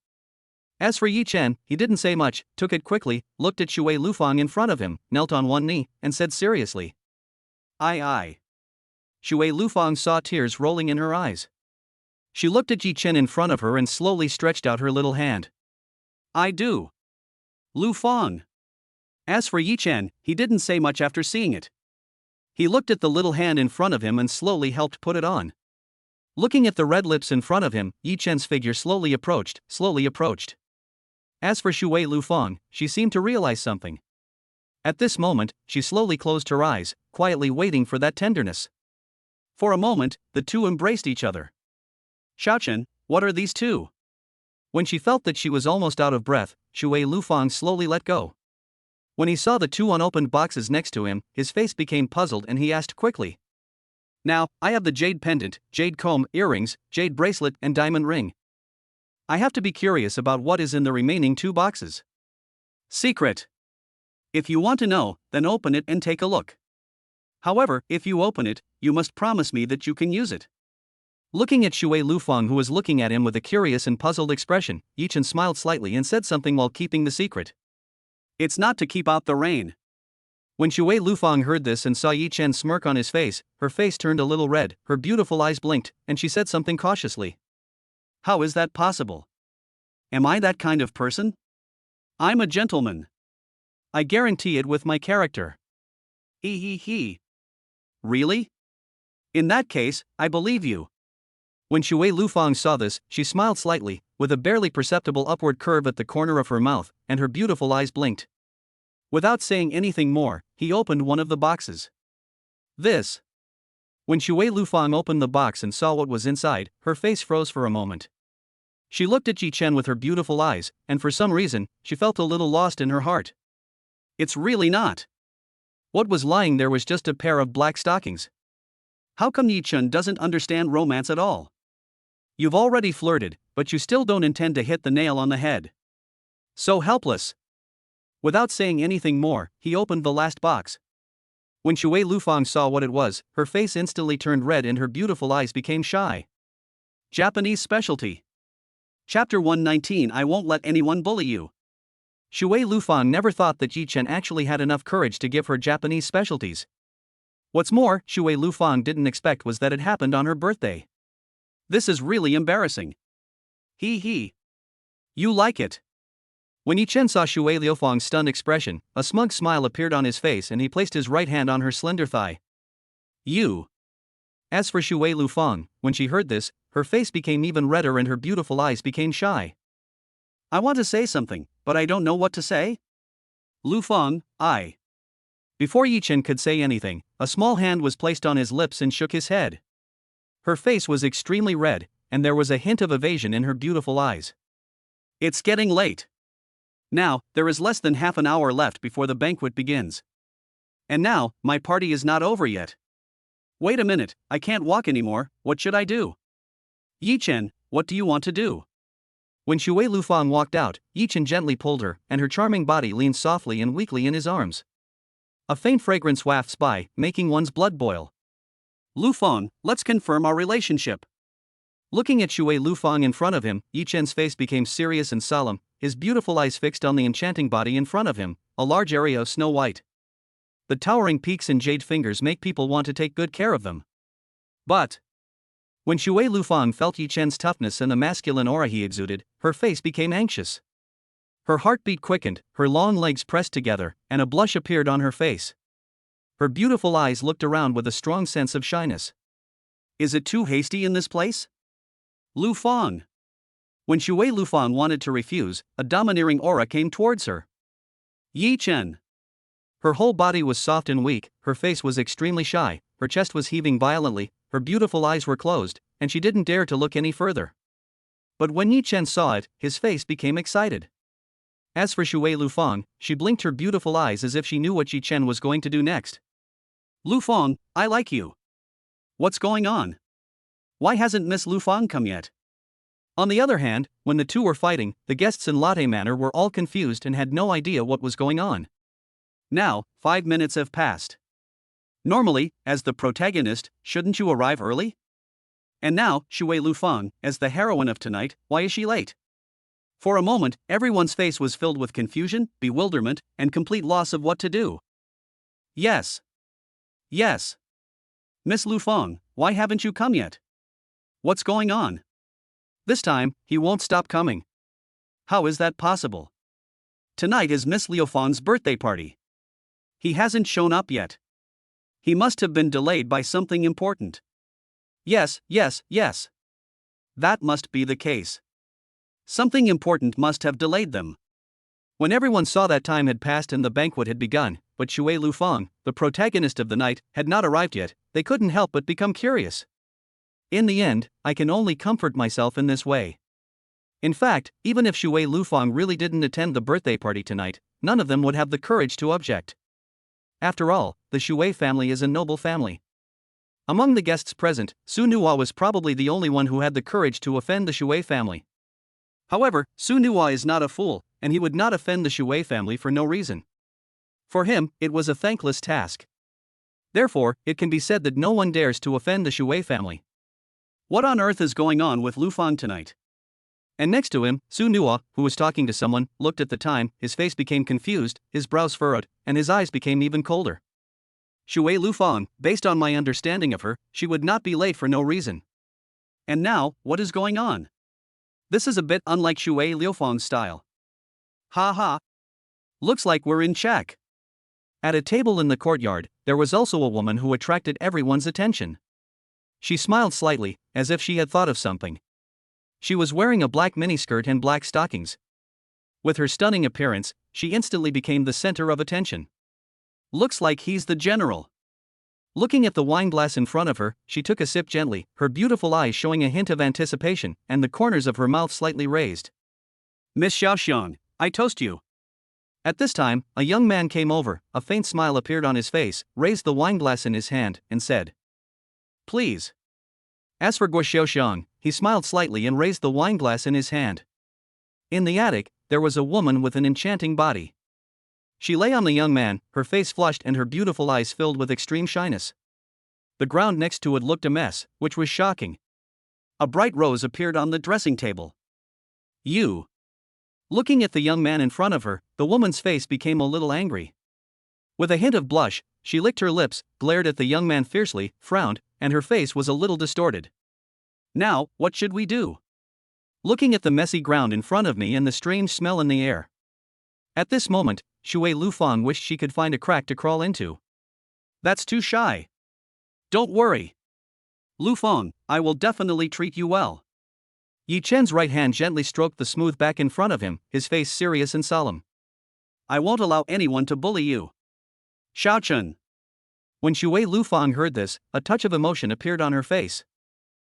As for Yichin, he didn't say much, took it quickly, looked at Shuer Lufang in front of him, knelt on one knee, and said seriously. Aye. Shuer Lufang saw tears rolling in her eyes. She looked at Yichin in front of her and slowly stretched out her little hand. I do. Lufang. As for Yichin, he didn't say much after seeing it. He looked at the little hand in front of him and slowly helped put it on. Looking at the red lips in front of him, Yichin's figure slowly approached. As for Shuer Lufang, she seemed to realize something. At this moment, she slowly closed her eyes, quietly waiting for that tenderness. For a moment, the two embraced each other. Xiaochen, what are these two? When she felt that she was almost out of breath, Shuer Lufang slowly let go. When he saw the two unopened boxes next to him, his face became puzzled and he asked quickly. Now, I have the jade pendant, jade comb, earrings, jade bracelet, and diamond ring. I have to be curious about what is in the remaining two boxes. Secret. If you want to know, then open it and take a look. However, if you open it, you must promise me that you can use it. Looking at Shuer Lufang, who was looking at him with a curious and puzzled expression, Yichin smiled slightly and said something while keeping the secret. It's not to keep out the rain. When Shuer Lufang heard this and saw Yichin smirk on his face, her face turned a little red, her beautiful eyes blinked, and she said something cautiously. How is that possible? Am I that kind of person? I'm a gentleman. I guarantee it with my character. He. Really? In that case, I believe you. When Shuer Lufang saw this, she smiled slightly, with a barely perceptible upward curve at the corner of her mouth, and her beautiful eyes blinked. Without saying anything more, he opened one of the boxes. This. When Shuer Lufang opened the box and saw what was inside, her face froze for a moment. She looked at Yichin with her beautiful eyes, and for some reason, she felt a little lost in her heart. It's really not. What was lying there was just a pair of black stockings. How come Yichin doesn't understand romance at all? You've already flirted, but you still don't intend to hit the nail on the head. So helpless. Without saying anything more, he opened the last box. When Shuer Lufang saw what it was, her face instantly turned red and her beautiful eyes became shy. Japanese specialty. Chapter 119. I won't let anyone bully you. Shuer Lufang never thought that Yichin actually had enough courage to give her Japanese specialties. What's more, Shuer Lufang didn't expect was that it happened on her birthday. This is really embarrassing. He. You like it. When Yichin saw Shuer Lufang's stunned expression, a smug smile appeared on his face and he placed his right hand on her slender thigh. You. As for Shuer Lufang, when she heard this, her face became even redder and her beautiful eyes became shy. I want to say something, but I don't know what to say. Lufang, I. Before Yichin could say anything, a small hand was placed on his lips and shook his head. Her face was extremely red, and there was a hint of evasion in her beautiful eyes. It's getting late. Now, there is less than half an hour left before the banquet begins. And now, my party is not over yet. Wait a minute, I can't walk anymore, what should I do? Yichin, what do you want to do? When Shuer Lufang walked out, Yichin gently pulled her, and her charming body leaned softly and weakly in his arms. A faint fragrance wafts by, making one's blood boil. Lufang, let's confirm our relationship. Looking at Shuer Lufang in front of him, Yichin's face became serious and solemn, his beautiful eyes fixed on the enchanting body in front of him, a large area of snow white. The towering peaks and jade fingers make people want to take good care of them. But when Shuer Lufang felt Yichin's toughness and the masculine aura he exuded, her face became anxious. Her heartbeat quickened, her long legs pressed together, and a blush appeared on her face. Her beautiful eyes looked around with a strong sense of shyness. Is it too hasty in this place? Lufang. When Shuer Lufang wanted to refuse, a domineering aura came towards her. Yichin. Her whole body was soft and weak, her face was extremely shy, her chest was heaving violently, her beautiful eyes were closed, and she didn't dare to look any further. But when Yichin saw it, his face became excited. As for Shuer Lufang, she blinked her beautiful eyes as if she knew what Yichin was going to do next. Lufang, I like you. What's going on? Why hasn't Miss Lufang come yet? On the other hand, when the two were fighting, the guests in Lotte Manor were all confused and had no idea what was going on. Now, 5 minutes have passed. Normally, as the protagonist, shouldn't you arrive early? And now, Shuer Lufang, as the heroine of tonight, why is she late? For a moment, everyone's face was filled with confusion, bewilderment, and complete loss of what to do. Yes. Yes. Miss Lufang, why haven't you come yet? What's going on? This time, he won't stop coming. How is that possible? Tonight is Miss Lufang's birthday party. He hasn't shown up yet. He must have been delayed by something important. Yes. That must be the case. Something important must have delayed them. When everyone saw that time had passed and the banquet had begun, but Shuer Lufang, the protagonist of the night, had not arrived yet, they couldn't help but become curious. In the end, I can only comfort myself in this way. In fact, even if Shuer Lufang really didn't attend the birthday party tonight, none of them would have the courage to object. After all, the Shuer family is a noble family. Among the guests present, Su Nuwa was probably the only one who had the courage to offend the Shuer family. However, Su Nuwa is not a fool, and he would not offend the Shuer family for no reason. For him, it was a thankless task. Therefore, it can be said that no one dares to offend the Shuer family. What on earth is going on with Lufang tonight? And next to him, Su Nuwa, who was talking to someone, looked at the time, his face became confused, his brows furrowed, and his eyes became even colder. Shuer Lufang, based on my understanding of her, she would not be late for no reason. And now, what is going on? This is a bit unlike Shuer Lufang's style. Ha ha. Looks like we're in check. At a table in the courtyard, there was also a woman who attracted everyone's attention. She smiled slightly, as if she had thought of something. She was wearing a black miniskirt and black stockings. With her stunning appearance, she instantly became the center of attention. Looks like he's the general. Looking at the wine glass in front of her, she took a sip gently, her beautiful eyes showing a hint of anticipation, and the corners of her mouth slightly raised. Miss Xiaoxiang, I toast you. At this time, a young man came over, a faint smile appeared on his face, raised the wine glass in his hand, and said, Please. As for Guo Xiaoxiang, he smiled slightly and raised the wine glass in his hand. In the attic, there was a woman with an enchanting body. She lay on the young man, her face flushed and her beautiful eyes filled with extreme shyness. The ground next to it looked a mess, which was shocking. A bright rose appeared on the dressing table. You. Looking at the young man in front of her, the woman's face became a little angry. With a hint of blush, she licked her lips, glared at the young man fiercely, frowned, and her face was a little distorted. Now, what should we do? Looking at the messy ground in front of me and the strange smell in the air. At this moment, Shuer Lufang wished she could find a crack to crawl into. That's too shy. Don't worry. Lufang, I will definitely treat you well. Yichin's right hand gently stroked the smooth back in front of him, his face serious and solemn. I won't allow anyone to bully you. Xiaochun. When Shuer Lufang heard this, a touch of emotion appeared on her face.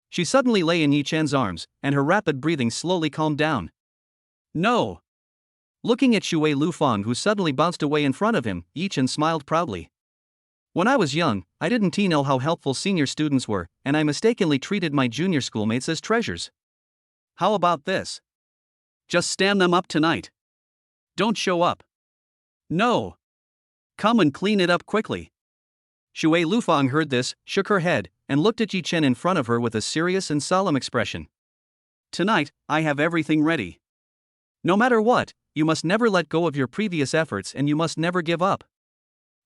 She suddenly lay in Yichin's arms, and her rapid breathing slowly calmed down. No. Looking at Shuer Lufang who suddenly bounced away in front of him, Yichin smiled proudly. When I was young, I didn't know how helpful senior students were, and I mistakenly treated my junior schoolmates as treasures. How about this? Just stand them up tonight. Don't show up. No. Come and clean it up quickly. Shuer Lufang heard this, shook her head, and looked at Yichin in front of her with a serious and solemn expression. Tonight, I have everything ready. No matter what, you must never let go of your previous efforts and you must never give up.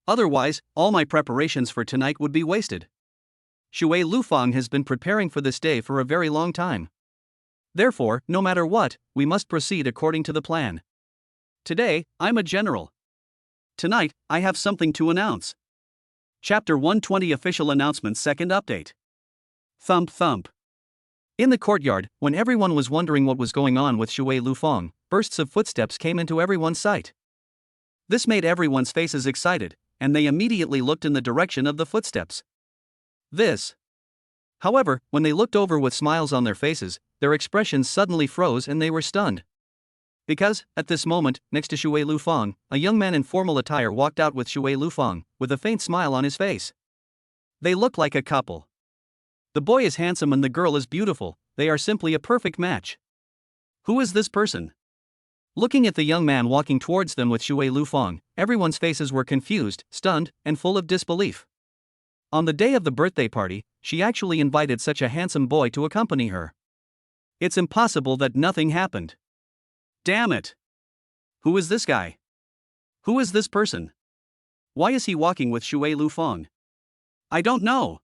Otherwise, all my preparations for tonight would be wasted. Shuer Lufang has been preparing for this day for a very long time. Therefore, no matter what, we must proceed according to the plan. Today, I'm a general. Tonight, I have something to announce. Chapter 120 Official Announcement Second Update. Thump thump. In the courtyard, when everyone was wondering what was going on with Shuer Lufang, bursts of footsteps came into everyone's sight. This made everyone's faces excited, and they immediately looked in the direction of the footsteps. However, when they looked over with smiles on their faces, their expressions suddenly froze and they were stunned. Because, at this moment, next to Shuer Lufang, a young man in formal attire walked out with Shuer Lufang, with a faint smile on his face. They look like a couple. The boy is handsome and the girl is beautiful, they are simply a perfect match. Who is this person? Looking at the young man walking towards them with Shuer Lufang, everyone's faces were confused, stunned, and full of disbelief. On the day of the birthday party, she actually invited such a handsome boy to accompany her. It's impossible that nothing happened. Damn it! Who is this guy? Who is this person? Why is he walking with Shuer Lufang? I don't know.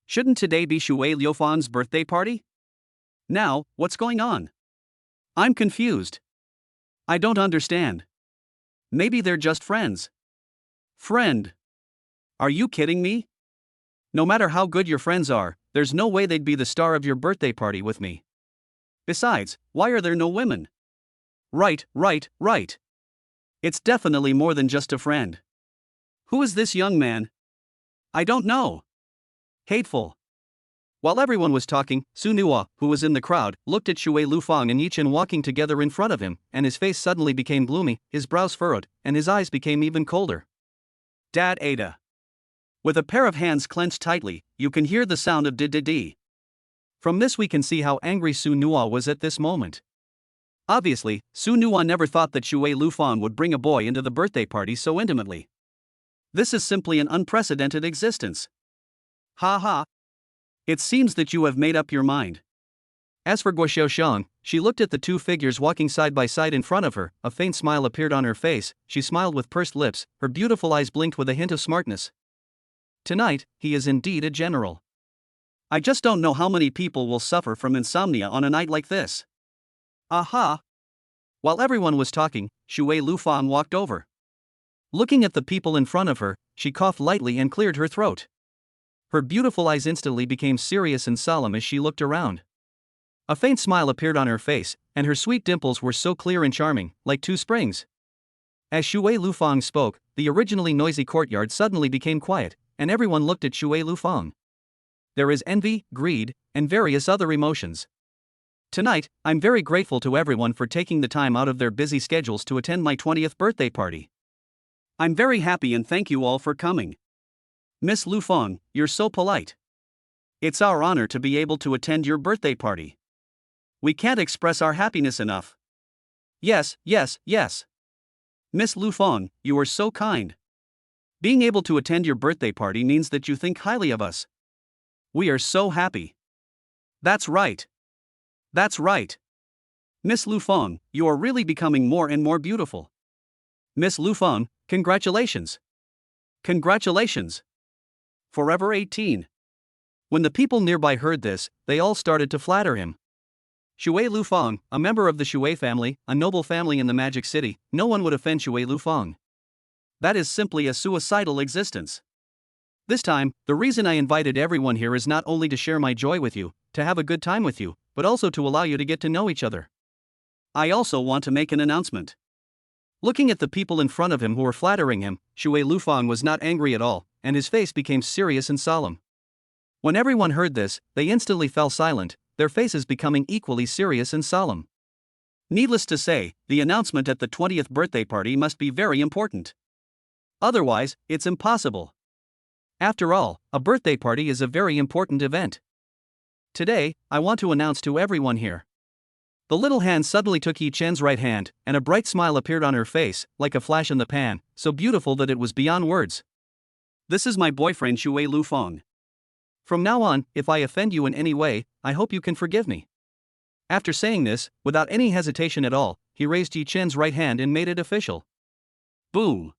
Shouldn't today be Shuer Lufang's birthday party? Now, what's going on? I'm confused. I don't understand. Maybe they're just friends. Friend? Are you kidding me? No matter how good your friends are, there's no way they'd be the star of your birthday party with me. Besides, why are there no women? Right. It's definitely more than just a friend. Who is this young man? I don't know. Hateful. While everyone was talking, Su Nuo, who was in the crowd, looked at Shuer Lufang and Yichin walking together in front of him, and his face suddenly became gloomy, his brows furrowed, and his eyes became even colder. Dad Ada. With a pair of hands clenched tightly, you can hear the sound of d-d-d. From this we can see how angry Su Nuo was at this moment. Obviously, Su Nuo never thought that Shuer Lufang would bring a boy into the birthday party so intimately. This is simply an unprecedented existence. Ha ha. It seems that you have made up your mind. As for Guo Xiaoxiang, she looked at the two figures walking side by side in front of her, a faint smile appeared on her face, she smiled with pursed lips, her beautiful eyes blinked with a hint of smartness. Tonight, he is indeed a general. I just don't know how many people will suffer from insomnia on a night like this. Aha! While everyone was talking, Shuer Lufang walked over. Looking at the people in front of her, she coughed lightly and cleared her throat. Her beautiful eyes instantly became serious and solemn as she looked around. A faint smile appeared on her face, and her sweet dimples were so clear and charming, like two springs. As Shuer Lufang spoke, the originally noisy courtyard suddenly became quiet, and everyone looked at Shuer Lufang. There is envy, greed, and various other emotions. Tonight, I'm very grateful to everyone for taking the time out of their busy schedules to attend my 20th birthday party. I'm very happy and thank you all for coming. Miss Lufang, you're so polite. It's our honor to be able to attend your birthday party. We can't express our happiness enough. Yes. Miss Lufang, you are so kind. Being able to attend your birthday party means that you think highly of us. We are so happy. That's right. Miss Lufang, you are really becoming more and more beautiful. Miss Lufang, congratulations. Congratulations. Forever 18. When the people nearby heard this, they all started to flatter him. Shuer Lufang, a member of the Shuer family, a noble family in the Magic City, no one would offend Shuer Lufang. That is simply a suicidal existence. This time, the reason I invited everyone here is not only to share my joy with you, to have a good time with you, but also to allow you to get to know each other. I also want to make an announcement. Looking at the people in front of him who were flattering him, Shuer Lufang was not angry at all, and his face became serious and solemn. When everyone heard this, they instantly fell silent, their faces becoming equally serious and solemn. Needless to say, the announcement at the 20th birthday party must be very important. Otherwise, it's impossible. After all, a birthday party is a very important event. Today, I want to announce to everyone here. The little hand suddenly took Yichin's right hand, and a bright smile appeared on her face, like a flash in the pan, so beautiful that it was beyond words. This is my boyfriend Shuer Lufang. From now on, if I offend you in any way, I hope you can forgive me. After saying this, without any hesitation at all, he raised Yichin's right hand and made it official. Boom!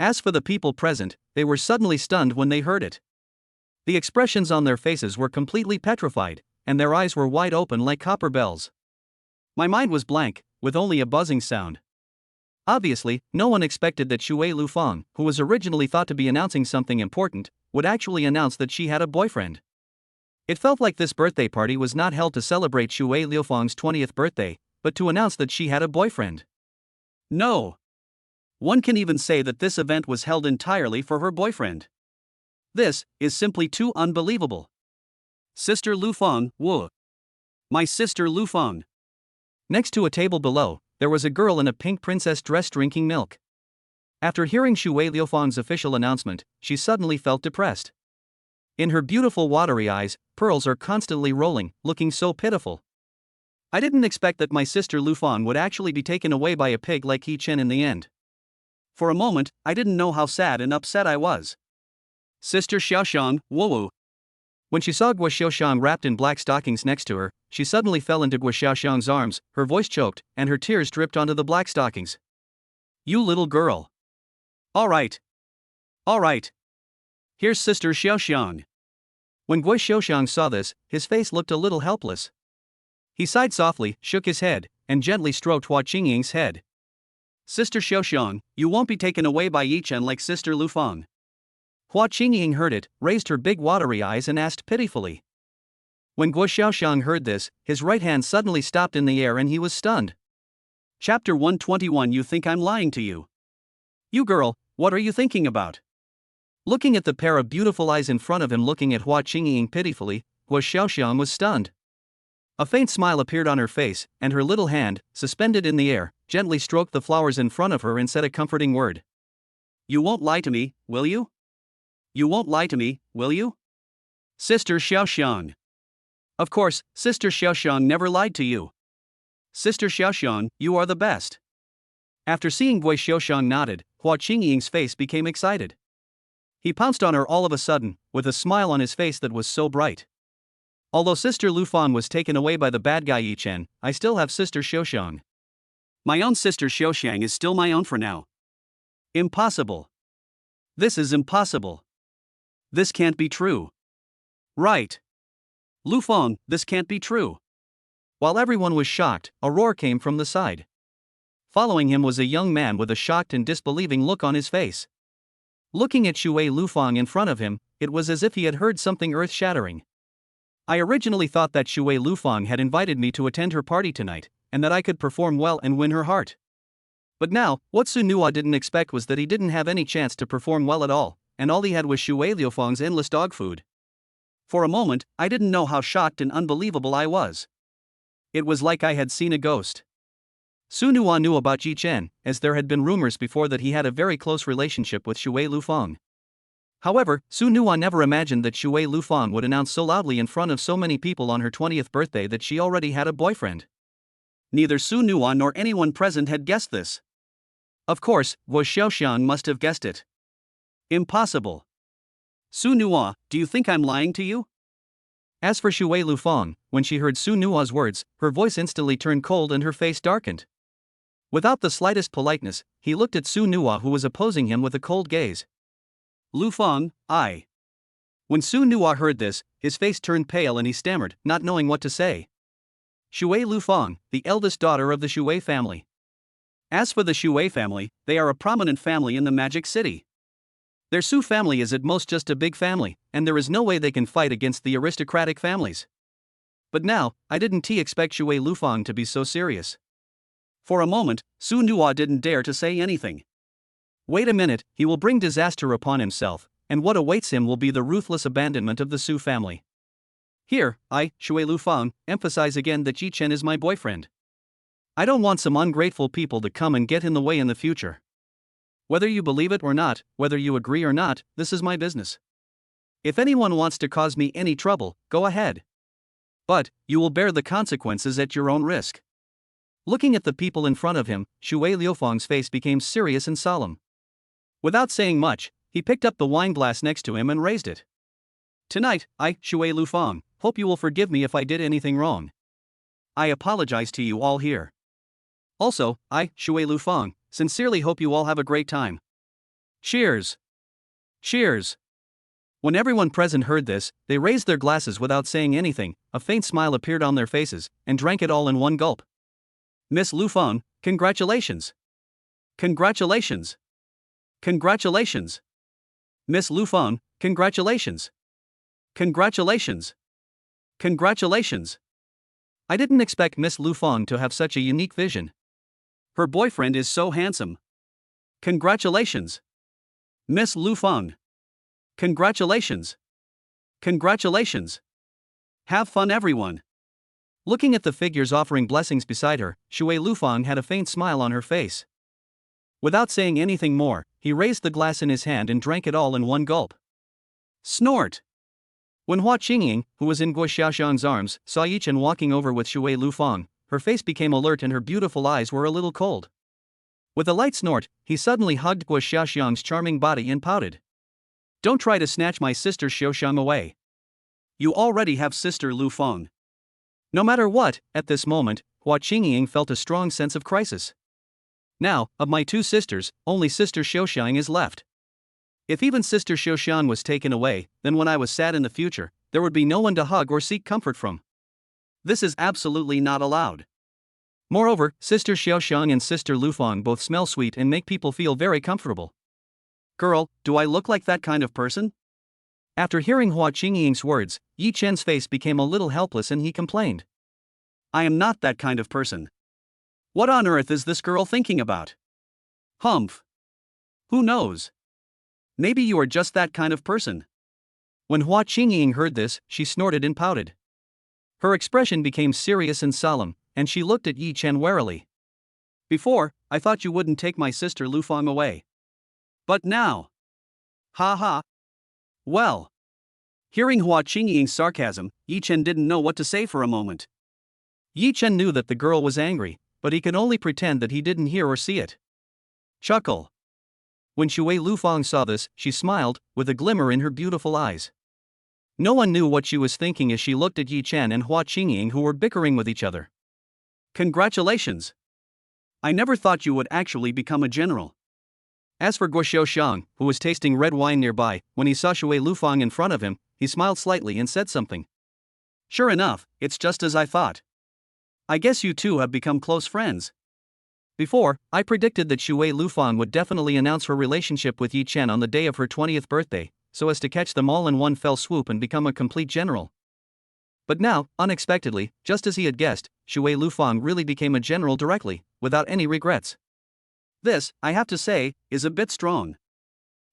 As for the people present, they were suddenly stunned when they heard it. The expressions on their faces were completely petrified, and their eyes were wide open like copper bells. My mind was blank, with only a buzzing sound. Obviously, no one expected that Shuer Lufang, who was originally thought to be announcing something important, would actually announce that she had a boyfriend. It felt like this birthday party was not held to celebrate Shuer Lufang's 20th birthday, but to announce that she had a boyfriend. No! One can even say that this event was held entirely for her boyfriend. This is simply too unbelievable. Sister Lufang, whoa. My sister Lufang. Next to a table below, there was a girl in a pink princess dress drinking milk. After hearing Shuer Lufang's official announcement, she suddenly felt depressed. In her beautiful watery eyes, pearls are constantly rolling, looking so pitiful. I didn't expect that my sister Lufang would actually be taken away by a pig like Yichin in the end. For a moment, I didn't know how sad and upset I was. Sister Xiaoxiang, whoa. When she saw Guo Xiaoxiang wrapped in black stockings next to her, she suddenly fell into Guo Xiaoxiang's arms, her voice choked, and her tears dripped onto the black stockings. You little girl. Alright. Here's Sister Xiaoxiang. When Guo Xiaoxiang saw this, his face looked a little helpless. He sighed softly, shook his head, and gently stroked Hua Qingying's head. Sister Xiaoxiang, you won't be taken away by Yichin like Sister Lufang. Hua Qingying heard it, raised her big watery eyes and asked pitifully. When Guo Xiaoxiang heard this, his right hand suddenly stopped in the air and he was stunned. Chapter 121. You think I'm lying to you? You girl, what are you thinking about? Looking at the pair of beautiful eyes in front of him looking at Hua Qingying pitifully, Guo Xiaoxiang was stunned. A faint smile appeared on her face, and her little hand, suspended in the air, gently stroked the flowers in front of her and said a comforting word. You won't lie to me, will you? You won't lie to me, will you? Sister Xiaoxiang. Of course, Sister Xiaoxiang never lied to you. Sister Xiaoxiang, you are the best. After seeing Guo Xiaoxiang nodded, Hua Qingying's face became excited. He pounced on her all of a sudden, with a smile on his face that was so bright. Although Sister Lufang was taken away by the bad guy Yichin, I still have Sister Xiaoxiang. My own Sister Xiaoxiang is still my own for now. Impossible. This is impossible. This can't be true. Right. Lufang, this can't be true. While everyone was shocked, a roar came from the side. Following him was a young man with a shocked and disbelieving look on his face. Looking at Shuer Lufang in front of him, it was as if he had heard something earth-shattering. I originally thought that Shuer Lufang had invited me to attend her party tonight, and that I could perform well and win her heart. But now, what Su Nuo didn't expect was that he didn't have any chance to perform well at all, and all he had was Shuer Lufang's endless dog food. For a moment, I didn't know how shocked and unbelievable I was. It was like I had seen a ghost. Su Nuo knew about Yichin, as there had been rumors before that he had a very close relationship with Shuer Lufang. However, Su Nuo never imagined that Shuer Lufang would announce so loudly in front of so many people on her 20th birthday that she already had a boyfriend. Neither Su Nuo nor anyone present had guessed this. Of course, Guo Xiaoxiang must have guessed it. Impossible. Su Nuo, do you think I'm lying to you? As for Shuer Lufang, when she heard Su Nuo's words, her voice instantly turned cold and her face darkened. Without the slightest politeness, he looked at Su Nuo who was opposing him with a cold gaze. Lufang, I. When Su Nuo heard this, his face turned pale and he stammered, not knowing what to say. Shuer Lufang, the eldest daughter of the Shuer family. As for the Shuer family, they are a prominent family in the Magic City. Their Su family is at most just a big family, and there is no way they can fight against the aristocratic families. But now, I didn't expect Shuer Lufang to be so serious. For a moment, Su Nuo didn't dare to say anything. Wait a minute, he will bring disaster upon himself, and what awaits him will be the ruthless abandonment of the Su family. Here, I, Shuer Lufang, emphasize again that Yichin is my boyfriend. I don't want some ungrateful people to come and get in the way in the future. Whether you believe it or not, whether you agree or not, this is my business. If anyone wants to cause me any trouble, go ahead. But, you will bear the consequences at your own risk. Looking at the people in front of him, Shuer Lufang's face became serious and solemn. Without saying much, he picked up the wine glass next to him and raised it. Tonight, I, Shuer Lufang, hope you will forgive me if I did anything wrong. I apologize to you all here. Also, I, Shuer Lufang, sincerely hope you all have a great time. Cheers! Cheers! When everyone present heard this, they raised their glasses without saying anything, a faint smile appeared on their faces, and drank it all in one gulp. Miss Lufang, congratulations! Congratulations! Congratulations! Miss Lufang, congratulations! Congratulations! Congratulations! I didn't expect Miss Lufang to have such a unique vision. Her boyfriend is so handsome. Congratulations! Miss Lufang! Congratulations! Congratulations! Have fun, everyone! Looking at the figures offering blessings beside her, Shuer Lufang had a faint smile on her face. Without saying anything more, he raised the glass in his hand and drank it all in one gulp. Snort! When Hua Qingying, who was in Guo Xiaoxiang's arms, saw Yichin walking over with Shuer Lufang, her face became alert and her beautiful eyes were a little cold. With a light snort, he suddenly hugged Guo Xiaoxiang's charming body and pouted. Don't try to snatch my sister Xiaoxiang away. You already have sister Lufang. No matter what, at this moment, Hua Qingying felt a strong sense of crisis. Now, of my two sisters, only sister Xiaoxiang is left. If even sister Xiaoxiang was taken away, then when I was sad in the future, there would be no one to hug or seek comfort from. This is absolutely not allowed. Moreover, sister Xiaoxiang and sister Lufang both smell sweet and make people feel very comfortable. Girl, do I look like that kind of person? After hearing Hua Qingying's words, Yichen's face became a little helpless and he complained. I am not that kind of person. What on earth is this girl thinking about? Humph. Who knows? Maybe you are just that kind of person. When Hua Qingying heard this, she snorted and pouted. Her expression became serious and solemn, and she looked at Yichin warily. Before, I thought you wouldn't take my sister Lufang away. But now. Ha ha. Well. Hearing Hua Qingying's sarcasm, Yichin didn't know what to say for a moment. Yichin knew that the girl was angry, but he could only pretend that he didn't hear or see it. Chuckle. When Shuer Lufang saw this, she smiled, with a glimmer in her beautiful eyes. No one knew what she was thinking as she looked at Yichin and Hua Qingying, who were bickering with each other. Congratulations! I never thought you would actually become a general. As for Guo Xiaoxiang, who was tasting red wine nearby, when he saw Shuer Lufang in front of him, he smiled slightly and said something. Sure enough, it's just as I thought. I guess you two have become close friends. Before, I predicted that Shuer Lufang would definitely announce her relationship with Yichin on the day of her 20th birthday, so as to catch them all in one fell swoop and become a complete general. But now, unexpectedly, just as he had guessed, Shuer Lufang really became a general directly, without any regrets. This, I have to say, is a bit strong.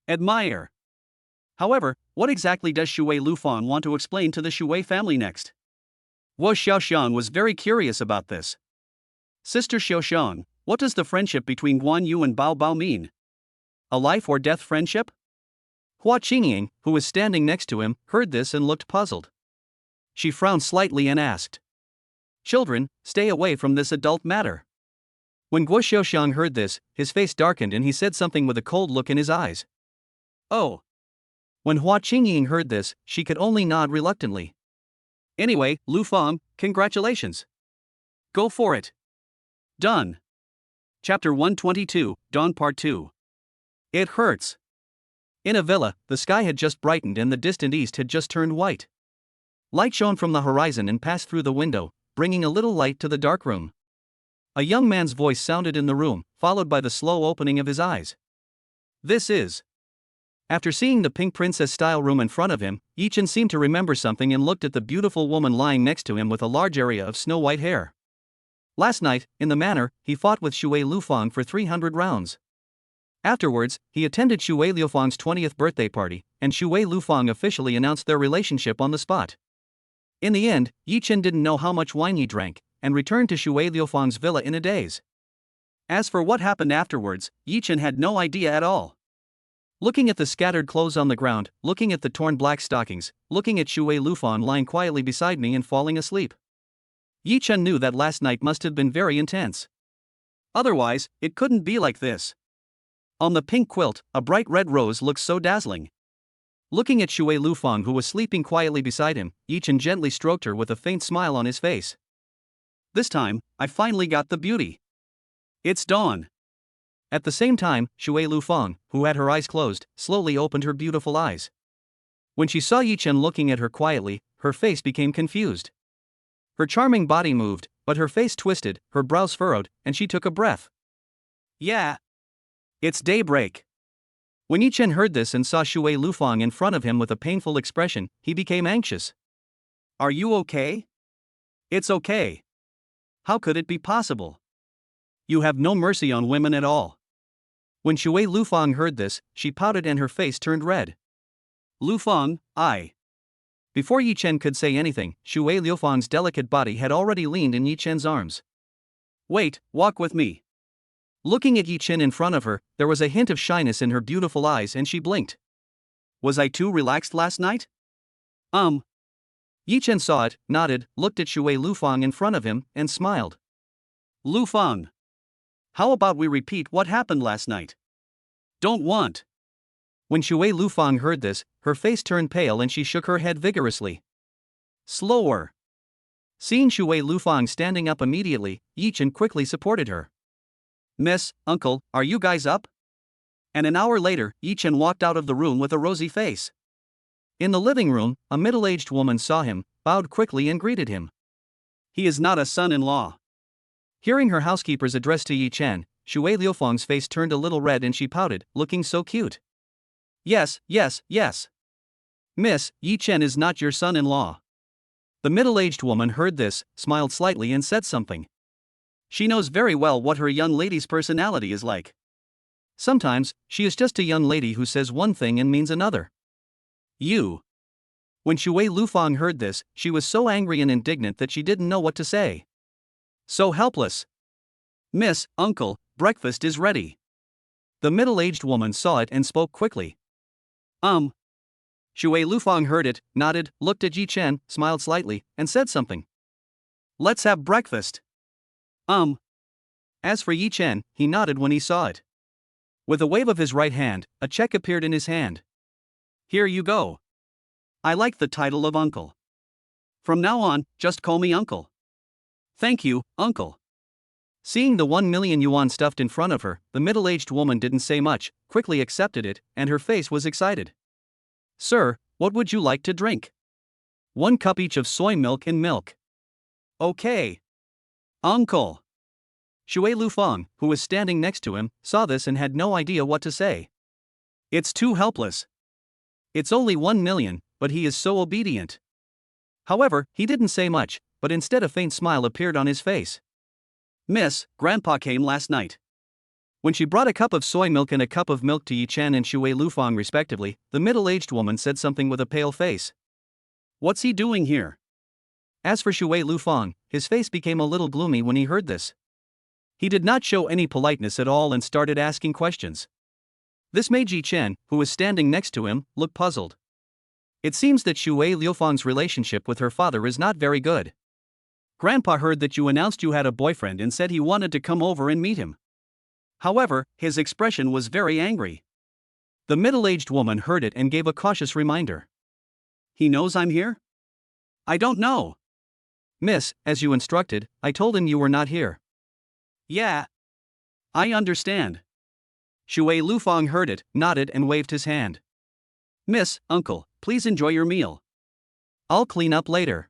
Admire. However, what exactly does Shuer Lufang want to explain to the Shuer family next? Guo Xiaoxiang was very curious about this. Sister Xiaoxiang, what does the friendship between Guan Yu and Bao Bao mean? A life or death friendship? Hua Qingying, who was standing next to him, heard this and looked puzzled. She frowned slightly and asked. Children, stay away from this adult matter. When Guo Xiaoxiang heard this, his face darkened and he said something with a cold look in his eyes. Oh. When Hua Qingying heard this, she could only nod reluctantly. Anyway, Lufang, congratulations. Go for it. Done. Chapter 122, Dawn Part 2. It hurts. In a villa, the sky had just brightened and the distant east had just turned white. Light shone from the horizon and passed through the window, bringing a little light to the dark room. A young man's voice sounded in the room, followed by the slow opening of his eyes. This is. After seeing the pink princess-style room in front of him, Yichin seemed to remember something and looked at the beautiful woman lying next to him with a large area of snow-white hair. Last night, in the manor, he fought with Shuer Lufang for 300 rounds. Afterwards, he attended Shuer Lufang's 20th birthday party, and Shuer Lufang officially announced their relationship on the spot. In the end, Yichin didn't know how much wine he drank, and returned to Shuer Lufang's villa in a daze. As for what happened afterwards, Yichin had no idea at all. Looking at the scattered clothes on the ground, looking at the torn black stockings, looking at Shuer Lufang lying quietly beside me and falling asleep. Yichin knew that last night must have been very intense. Otherwise, it couldn't be like this. On the pink quilt, a bright red rose looked so dazzling. Looking at Shuer Lufang, who was sleeping quietly beside him, Yichin gently stroked her with a faint smile on his face. This time, I finally got the beauty. It's dawn. At the same time, Shuer Lufang, who had her eyes closed, slowly opened her beautiful eyes. When she saw Yichin looking at her quietly, her face became confused. Her charming body moved, but her face twisted, her brows furrowed, and she took a breath. Yeah. It's daybreak. When Yichin heard this and saw Shuer Lufang in front of him with a painful expression, he became anxious. Are you okay? It's okay. How could it be possible? You have no mercy on women at all. When Shuer Lufang heard this, she pouted and her face turned red. Lufang, I. Before Yichin could say anything, Shuer Lufang's delicate body had already leaned in Yichin's arms. Wait, walk with me. Looking at Yichin in front of her, there was a hint of shyness in her beautiful eyes and she blinked. Was I too relaxed last night? Yichin saw it, nodded, looked at Shuer Lufang in front of him, and smiled. Lufang. How about we repeat what happened last night? Don't want. When Shuer Lufang heard this, her face turned pale and she shook her head vigorously. Slower. Seeing Shuer Lufang standing up immediately, Yichin quickly supported her. Miss, Uncle, are you guys up? And an hour later, Yichin walked out of the room with a rosy face. In the living room, a middle-aged woman saw him, bowed quickly and greeted him. He is not a son-in-law. Hearing her housekeeper's address to Yichin, Shuer Lufang's face turned a little red and she pouted, looking so cute. Yes. Miss, Yichin is not your son-in-law. The middle-aged woman heard this, smiled slightly and said something. She knows very well what her young lady's personality is like. Sometimes, she is just a young lady who says one thing and means another. You. When Shuer Lufang heard this, she was so angry and indignant that she didn't know what to say. So helpless. Miss, Uncle, breakfast is ready. The middle-aged woman saw it and spoke quickly. Shuer Lufang heard it, nodded, looked at Yichin, smiled slightly, and said something. Let's have breakfast. As for Yichin, he nodded when he saw it. With a wave of his right hand, a check appeared in his hand. Here you go. I like the title of Uncle. From now on, just call me Uncle. Thank you, Uncle. Seeing the 1 million yuan stuffed in front of her, the middle-aged woman didn't say much, quickly accepted it, and her face was excited. Sir, what would you like to drink? 1 cup each of soy milk and milk. Okay. Uncle. Shuer Lufang, who was standing next to him, saw this and had no idea what to say. It's too helpless. It's only 1 million, but he is so obedient. However, he didn't say much, but instead a faint smile appeared on his face. Miss, Grandpa came last night. When she brought a cup of soy milk and a cup of milk to Yichin and Shuer Lufang respectively, the middle-aged woman said something with a pale face. What's he doing here? As for Shuer Lufang, his face became a little gloomy when he heard this. He did not show any politeness at all and started asking questions. This made Yichin, who was standing next to him, look puzzled. It seems that Shuer Lufang's relationship with her father is not very good. Grandpa heard that you announced you had a boyfriend and said he wanted to come over and meet him. However, his expression was very angry. The middle-aged woman heard it and gave a cautious reminder. He knows I'm here? I don't know. Miss, as you instructed, I told him you were not here. Yeah. I understand. Shuer Lufang heard it, nodded and waved his hand. Miss, Uncle, please enjoy your meal. I'll clean up later.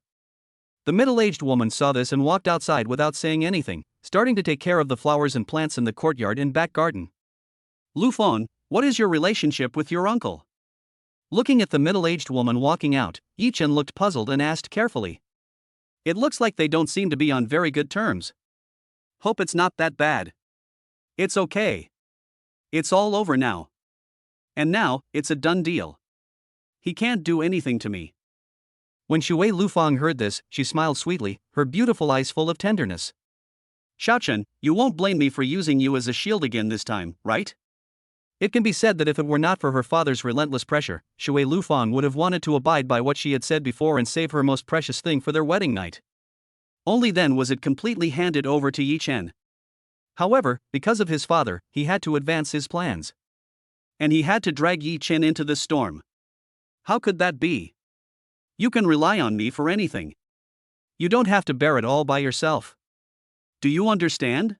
The middle-aged woman saw this and walked outside without saying anything, starting to take care of the flowers and plants in the courtyard and back garden. Lufang, what is your relationship with your uncle? Looking at the middle-aged woman walking out, Yichin looked puzzled and asked carefully. It looks like they don't seem to be on very good terms. Hope it's not that bad. It's okay. It's all over now. And now, it's a done deal. He can't do anything to me. When Shuer Lufang heard this, she smiled sweetly, her beautiful eyes full of tenderness. Shaochen, you won't blame me for using you as a shield again this time, right? It can be said that if it were not for her father's relentless pressure, Shui Lufang would have wanted to abide by what she had said before and save her most precious thing for their wedding night. Only then was it completely handed over to Yichin. However, because of his father, he had to advance his plans. And he had to drag Yichin into the storm. How could that be? You can rely on me for anything. You don't have to bear it all by yourself. Do you understand?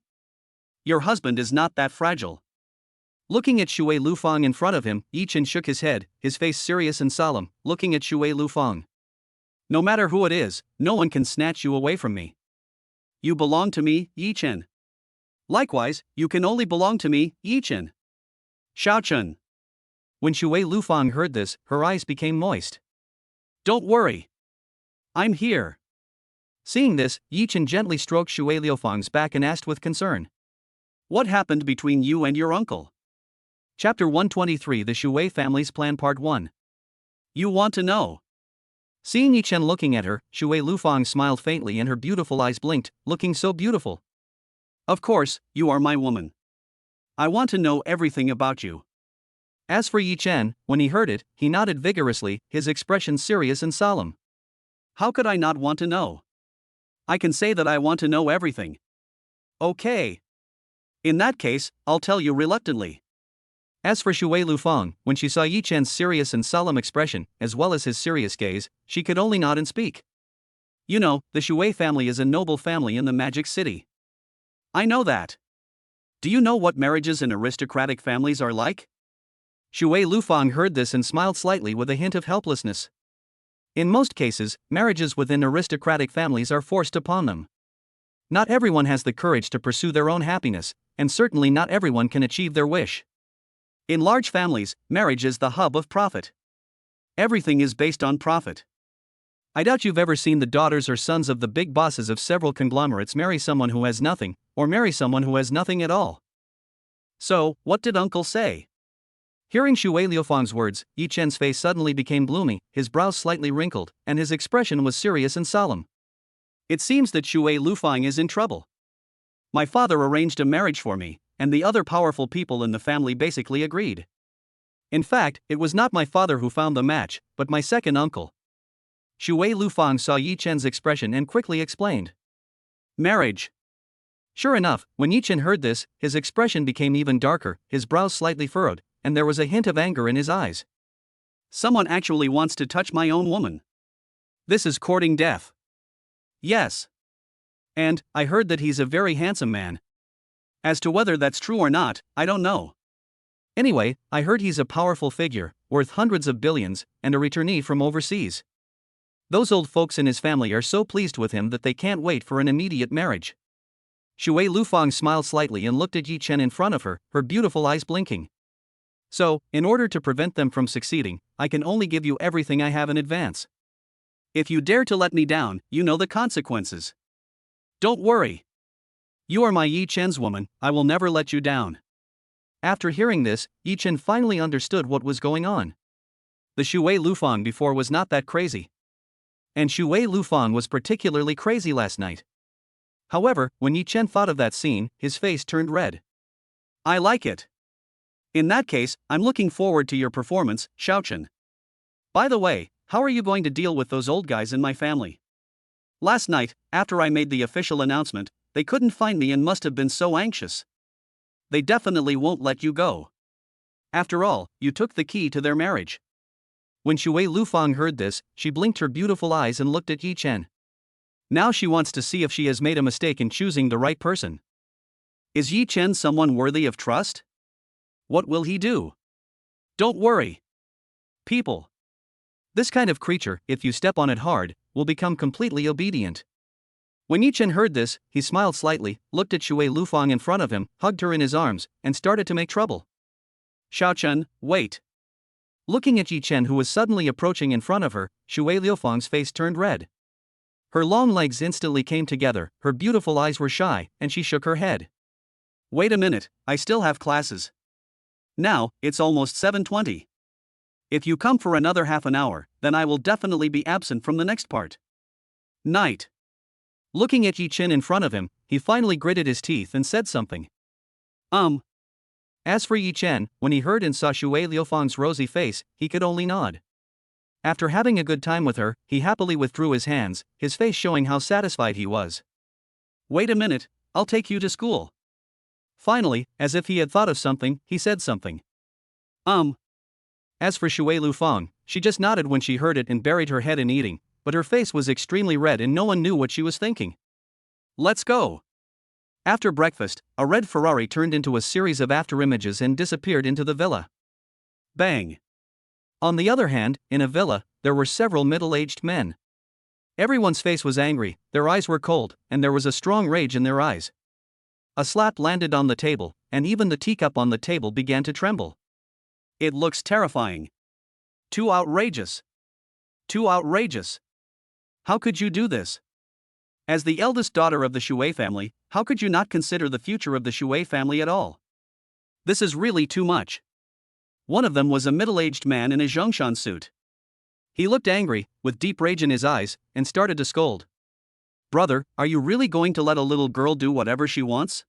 Your husband is not that fragile. Looking at Shui Lufang in front of him, Yichin shook his head, his face serious and solemn, looking at Shui Lufang. No matter who it is, no one can snatch you away from me. You belong to me, Yichin. Likewise, you can only belong to me, Yichin. Shaochun. When Shui Lufang heard this, her eyes became moist. Don't worry. I'm here. Seeing this, Yichin gently stroked Shui Lufang's back and asked with concern. What happened between you and your uncle? Chapter 123 The Shuer Family's Plan Part 1. You want to know? Seeing Yichin looking at her, Shui Lufang smiled faintly and her beautiful eyes blinked, looking so beautiful. Of course, you are my woman. I want to know everything about you. As for Yichin, when he heard it, he nodded vigorously, his expression serious and solemn. How could I not want to know? I can say that I want to know everything. Okay. In that case, I'll tell you reluctantly. As for Shui Lufang, when she saw Yichin's serious and solemn expression, as well as his serious gaze, she could only nod and speak. You know, the Shuer family is a noble family in the Magic City. I know that. Do you know what marriages in aristocratic families are like? Shui Lufang heard this and smiled slightly with a hint of helplessness. In most cases, marriages within aristocratic families are forced upon them. Not everyone has the courage to pursue their own happiness, and certainly not everyone can achieve their wish. In large families, marriage is the hub of profit. Everything is based on profit. I doubt you've ever seen the daughters or sons of the big bosses of several conglomerates marry someone who has nothing, or marry someone who has nothing at all. So, what did Uncle say? Hearing Shui Lufang's words, Yichin's face suddenly became gloomy, his brows slightly wrinkled, and his expression was serious and solemn. It seems that Shui Lufang is in trouble. My father arranged a marriage for me, and the other powerful people in the family basically agreed. In fact, it was not my father who found the match, but my second uncle. Shui Lufang saw Yichin's expression and quickly explained. Marriage. Sure enough, when Yichin heard this, his expression became even darker, his brows slightly furrowed, and there was a hint of anger in his eyes. Someone actually wants to touch my own woman. This is courting death. Yes. And, I heard that he's a very handsome man. As to whether that's true or not, I don't know. Anyway, I heard he's a powerful figure, worth hundreds of billions, and a returnee from overseas. Those old folks in his family are so pleased with him that they can't wait for an immediate marriage. Shui Lufang smiled slightly and looked at Yichin in front of her, her beautiful eyes blinking. So, in order to prevent them from succeeding, I can only give you everything I have in advance. If you dare to let me down, you know the consequences. Don't worry. You are my Yichin's woman, I will never let you down. After hearing this, Yichin finally understood what was going on. The Shui Lufang before was not that crazy. And Shui Lufang was particularly crazy last night. However, when Yichin thought of that scene, his face turned red. I like it. In that case, I'm looking forward to your performance, Shaochun. By the way, how are you going to deal with those old guys in my family? Last night, after I made the official announcement, they couldn't find me and must have been so anxious. They definitely won't let you go. After all, you took the key to their marriage. When Shui Lufang heard this, she blinked her beautiful eyes and looked at Yichin. Now she wants to see if she has made a mistake in choosing the right person. Is Yichin someone worthy of trust? What will he do? Don't worry. People. This kind of creature, if you step on it hard, will become completely obedient. When Yichin heard this, he smiled slightly, looked at Shui Lufang in front of him, hugged her in his arms, and started to make trouble. Shaochun, wait. Looking at Yichin who was suddenly approaching in front of her, Shui Lufang's face turned red. Her long legs instantly came together, her beautiful eyes were shy, and she shook her head. Wait a minute, I still have classes. Now, it's almost 7:20. If you come for another half an hour, then I will definitely be absent from the next part. Night. Looking at Yichin in front of him, he finally gritted his teeth and said something. As for Yichin, when he heard and saw Shuer Lufang's rosy face, he could only nod. After having a good time with her, he happily withdrew his hands, his face showing how satisfied he was. Wait a minute, I'll take you to school. Finally, as if he had thought of something, he said something. As for Shuer Lufang, she just nodded when she heard it and buried her head in eating, but her face was extremely red and no one knew what she was thinking. Let's go. After breakfast, a red Ferrari turned into a series of afterimages and disappeared into the villa. Bang. On the other hand, in a villa, there were several middle-aged men. Everyone's face was angry, their eyes were cold, and there was a strong rage in their eyes. A slap landed on the table, and even the teacup on the table began to tremble. It looks terrifying. Too outrageous. Too outrageous. How could you do this? As the eldest daughter of the Shuer family, how could you not consider the future of the Shuer family at all? This is really too much. One of them was a middle-aged man in a Zhongshan suit. He looked angry, with deep rage in his eyes, and started to scold. Brother, are you really going to let a little girl do whatever she wants?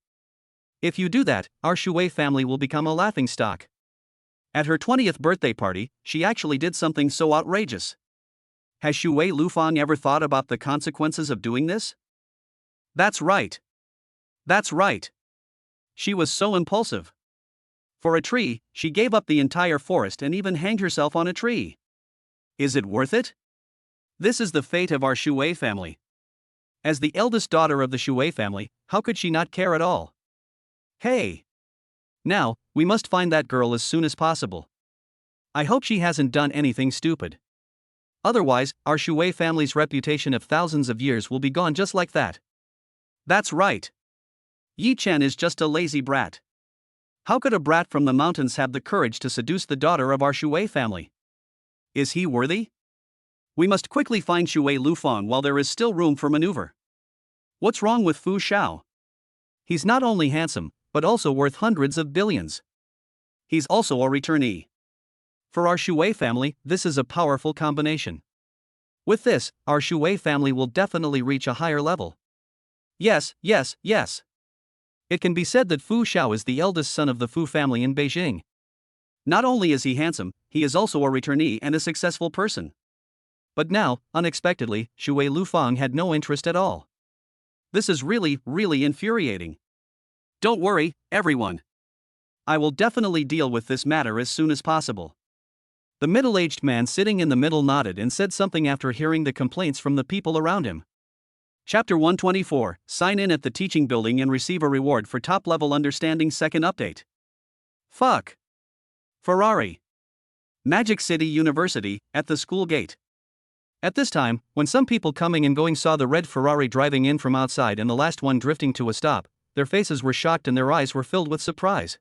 If you do that, our Shuer family will become a laughingstock. At her 20th birthday party, she actually did something so outrageous. Has Shuer Lufang ever thought about the consequences of doing this? That's right. That's right. She was so impulsive. For a tree, she gave up the entire forest and even hanged herself on a tree. Is it worth it? This is the fate of our Shuer family. As the eldest daughter of the Shuer family, how could she not care at all? Hey! Now, we must find that girl as soon as possible. I hope she hasn't done anything stupid. Otherwise, our Shuer family's reputation of thousands of years will be gone just like that. That's right. Yichin is just a lazy brat. How could a brat from the mountains have the courage to seduce the daughter of our Shuer family? Is he worthy? We must quickly find Shuer Lufang while there is still room for maneuver. What's wrong with Fu Xiao? He's not only handsome, but also worth hundreds of billions. He's also a returnee. For our Shuer family, this is a powerful combination. With this, our Shuer family will definitely reach a higher level. Yes. It can be said that Fu Xiao is the eldest son of the Fu family in Beijing. Not only is he handsome, he is also a returnee and a successful person. But now, unexpectedly, Shuer Lufang had no interest at all. This is really infuriating. Don't worry, everyone. I will definitely deal with this matter as soon as possible. The middle-aged man sitting in the middle nodded and said something after hearing the complaints from the people around him. Chapter 124, Sign in at the teaching building and receive a reward for top-level understanding. Second update. Fuck. Ferrari. Magic City University, at the school gate. At this time, when some people coming and going saw the red Ferrari driving in from outside and the last one drifting to a stop, their faces were shocked and their eyes were filled with surprise.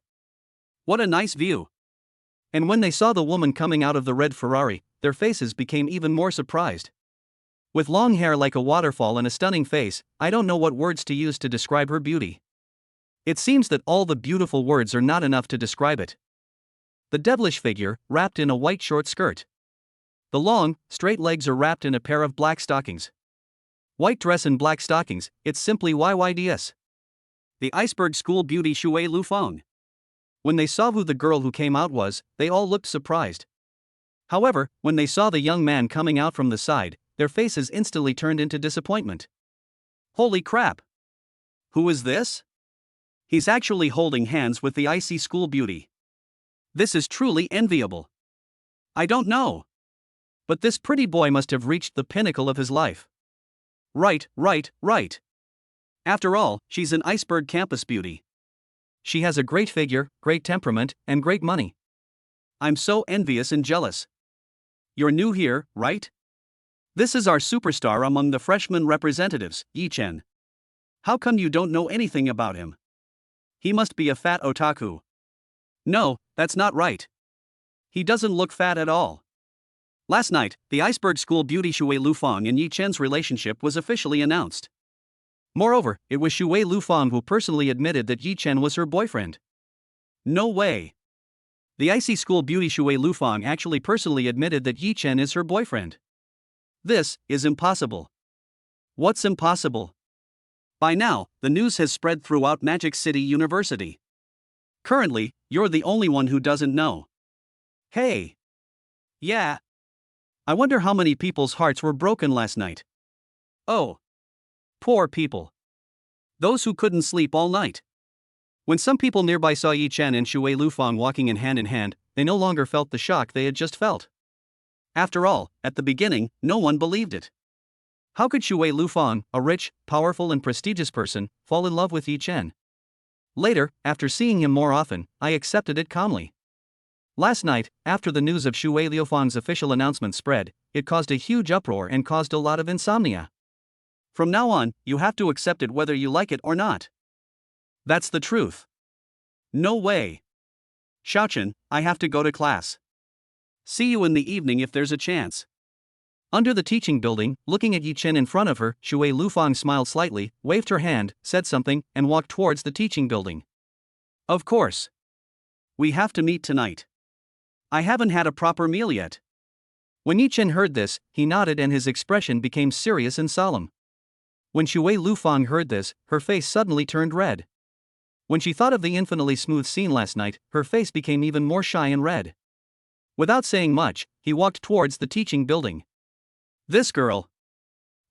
What a nice view. And when they saw the woman coming out of the red Ferrari, their faces became even more surprised. With long hair like a waterfall and a stunning face, I don't know what words to use to describe her beauty. It seems that all the beautiful words are not enough to describe it. The devilish figure, wrapped in a white short skirt. The long, straight legs are wrapped in a pair of black stockings. White dress and black stockings, it's simply YYDS. The Iceberg school beauty Shuer Lufang. When they saw who the girl who came out was, they all looked surprised. However, when they saw the young man coming out from the side, their faces instantly turned into disappointment. Holy crap! Who is this? He's actually holding hands with the icy school beauty. This is truly enviable. I don't know. But this pretty boy must have reached the pinnacle of his life. Right. After all, she's an Iceberg campus beauty. She has a great figure, great temperament, and great money. I'm so envious and jealous. You're new here, right? This is our superstar among the freshman representatives, Yichin. How come you don't know anything about him? He must be a fat otaku. No, that's not right. He doesn't look fat at all. Last night, the Iceberg school beauty Shuer Lufang and Yichin's relationship was officially announced. Moreover, it was Shuer Lufang who personally admitted that Yichin was her boyfriend. No way. The icy school beauty Shuer Lufang actually personally admitted that Yichin is her boyfriend. This is impossible. What's impossible? By now, the news has spread throughout Magic City University. Currently, You're the only one who doesn't know. Hey. Yeah. I wonder how many people's hearts were broken last night. Oh. Poor people. Those who couldn't sleep all night. When some people nearby saw Yichin and Shuer Lufang walking in hand, they no longer felt the shock they had just felt. After all, at the beginning, no one believed it. How could Shuer Lufang, a rich, powerful and prestigious person, fall in love with Yichin? Later, after seeing him more often, I accepted it calmly. Last night, after the news of Shuer Lufang's official announcement spread, it caused a huge uproar and caused a lot of insomnia. From now on, you have to accept it whether you like it or not. That's the truth. No way. Xiaochen, I have to go to class. See you in the evening if there's a chance. Under the teaching building, looking at Yichin in front of her, Shuer Lufang smiled slightly, waved her hand, said something, and walked towards the teaching building. Of course. We have to meet tonight. I haven't had a proper meal yet. When Yichin heard this, he nodded and his expression became serious and solemn. When Shuer Lufang heard this, her face suddenly turned red. When she thought of the infinitely smooth scene last night, her face became even more shy and red. Without saying much, he walked towards the teaching building. This girl.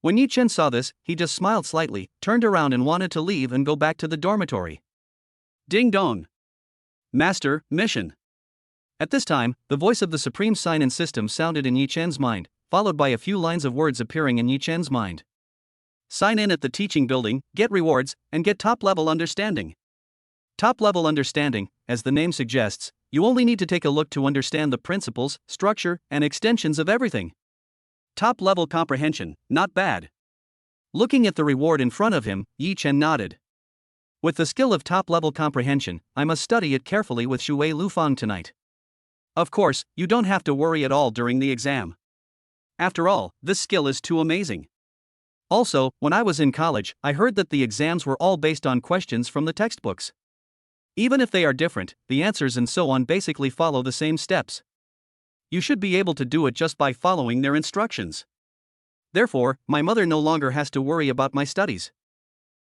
When Yichin saw this, he just smiled slightly, turned around and wanted to leave and go back to the dormitory. Ding dong. Master, mission. At this time, the voice of the supreme sign and system sounded in Yichin's mind, followed by a few lines of words appearing in Yichin's mind. Sign in at the teaching building, get rewards, and get top-level understanding. Top-level understanding, as the name suggests, you only need to take a look to understand the principles, structure, and extensions of everything. Top-level comprehension, not bad. Looking at the reward in front of him, Yichin nodded. With the skill of top-level comprehension, I must study it carefully with Shuer Lufang tonight. Of course, you don't have to worry at all during the exam. After all, this skill is too amazing. Also, when I was in college, I heard that the exams were all based on questions from the textbooks. Even if they are different, the answers and so on basically follow the same steps. You should be able to do it just by following their instructions. Therefore, my mother no longer has to worry about my studies.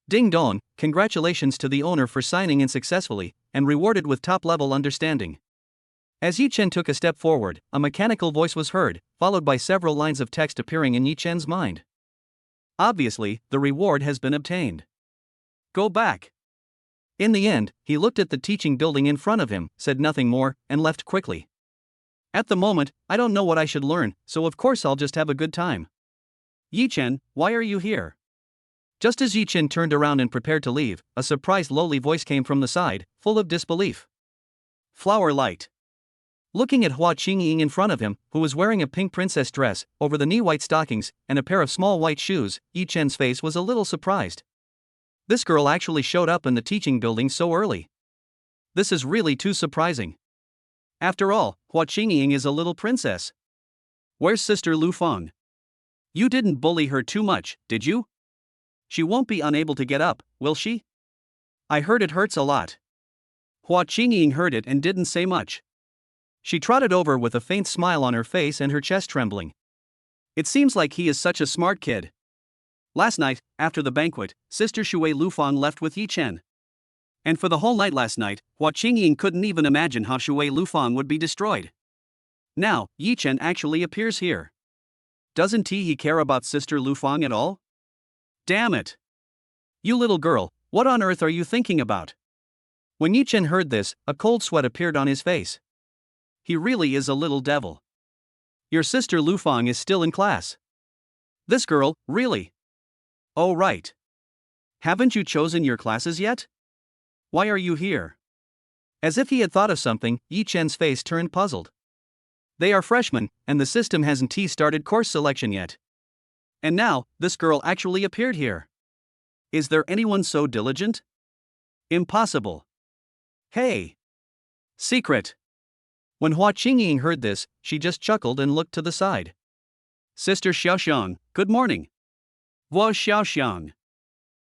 Ding dong, congratulations to the owner for signing in successfully, and rewarded with top-level understanding. As Yichin took a step forward, a mechanical voice was heard, followed by several lines of text appearing in Yichin's mind. Obviously, the reward has been obtained. Go back. In the end, he looked at the teaching building in front of him, said nothing more, and left quickly. At the moment, I don't know what I should learn, so of course I'll just have a good time. Yichin, why are you here? Just as Yichin turned around and prepared to leave, a surprised Loli voice came from the side, full of disbelief. Flower light. Looking at Hua Qingying in front of him, who was wearing a pink princess dress, over the knee-white stockings, and a pair of small white shoes, Yichin's face was a little surprised. This girl actually showed up in the teaching building so early. This is really too surprising. After all, Hua Qingying is a little princess. Where's Sister Lufang? You didn't bully her too much, did you? She won't be unable to get up, will she? I heard it hurts a lot. Hua Qingying heard it and didn't say much. She trotted over with a faint smile on her face and her chest trembling. It seems like he is such a smart kid. Last night, after the banquet, Sister Shuer Lufang left with Yichin. And for the whole night last night, Hua Qingying couldn't even imagine how Shuer Lufang would be destroyed. Now, Yichin actually appears here. Doesn't he care about Sister Lufang at all? Damn it! You little girl, what on earth are you thinking about? When Yichin heard this, a cold sweat appeared on his face. He really is a little devil. Your sister Lufang is still in class. This girl, really? Oh right. Haven't you chosen your classes yet? Why are you here? As if he had thought of something, Yichin's face turned puzzled. They are freshmen, and the system hasn't started course selection yet. And now, this girl actually appeared here. Is there anyone so diligent? Impossible. Hey! Secret! When Hua Qingying heard this, she just chuckled and looked to the side. Sister Xiaoxiang, good morning. Hua Xiaoxiang.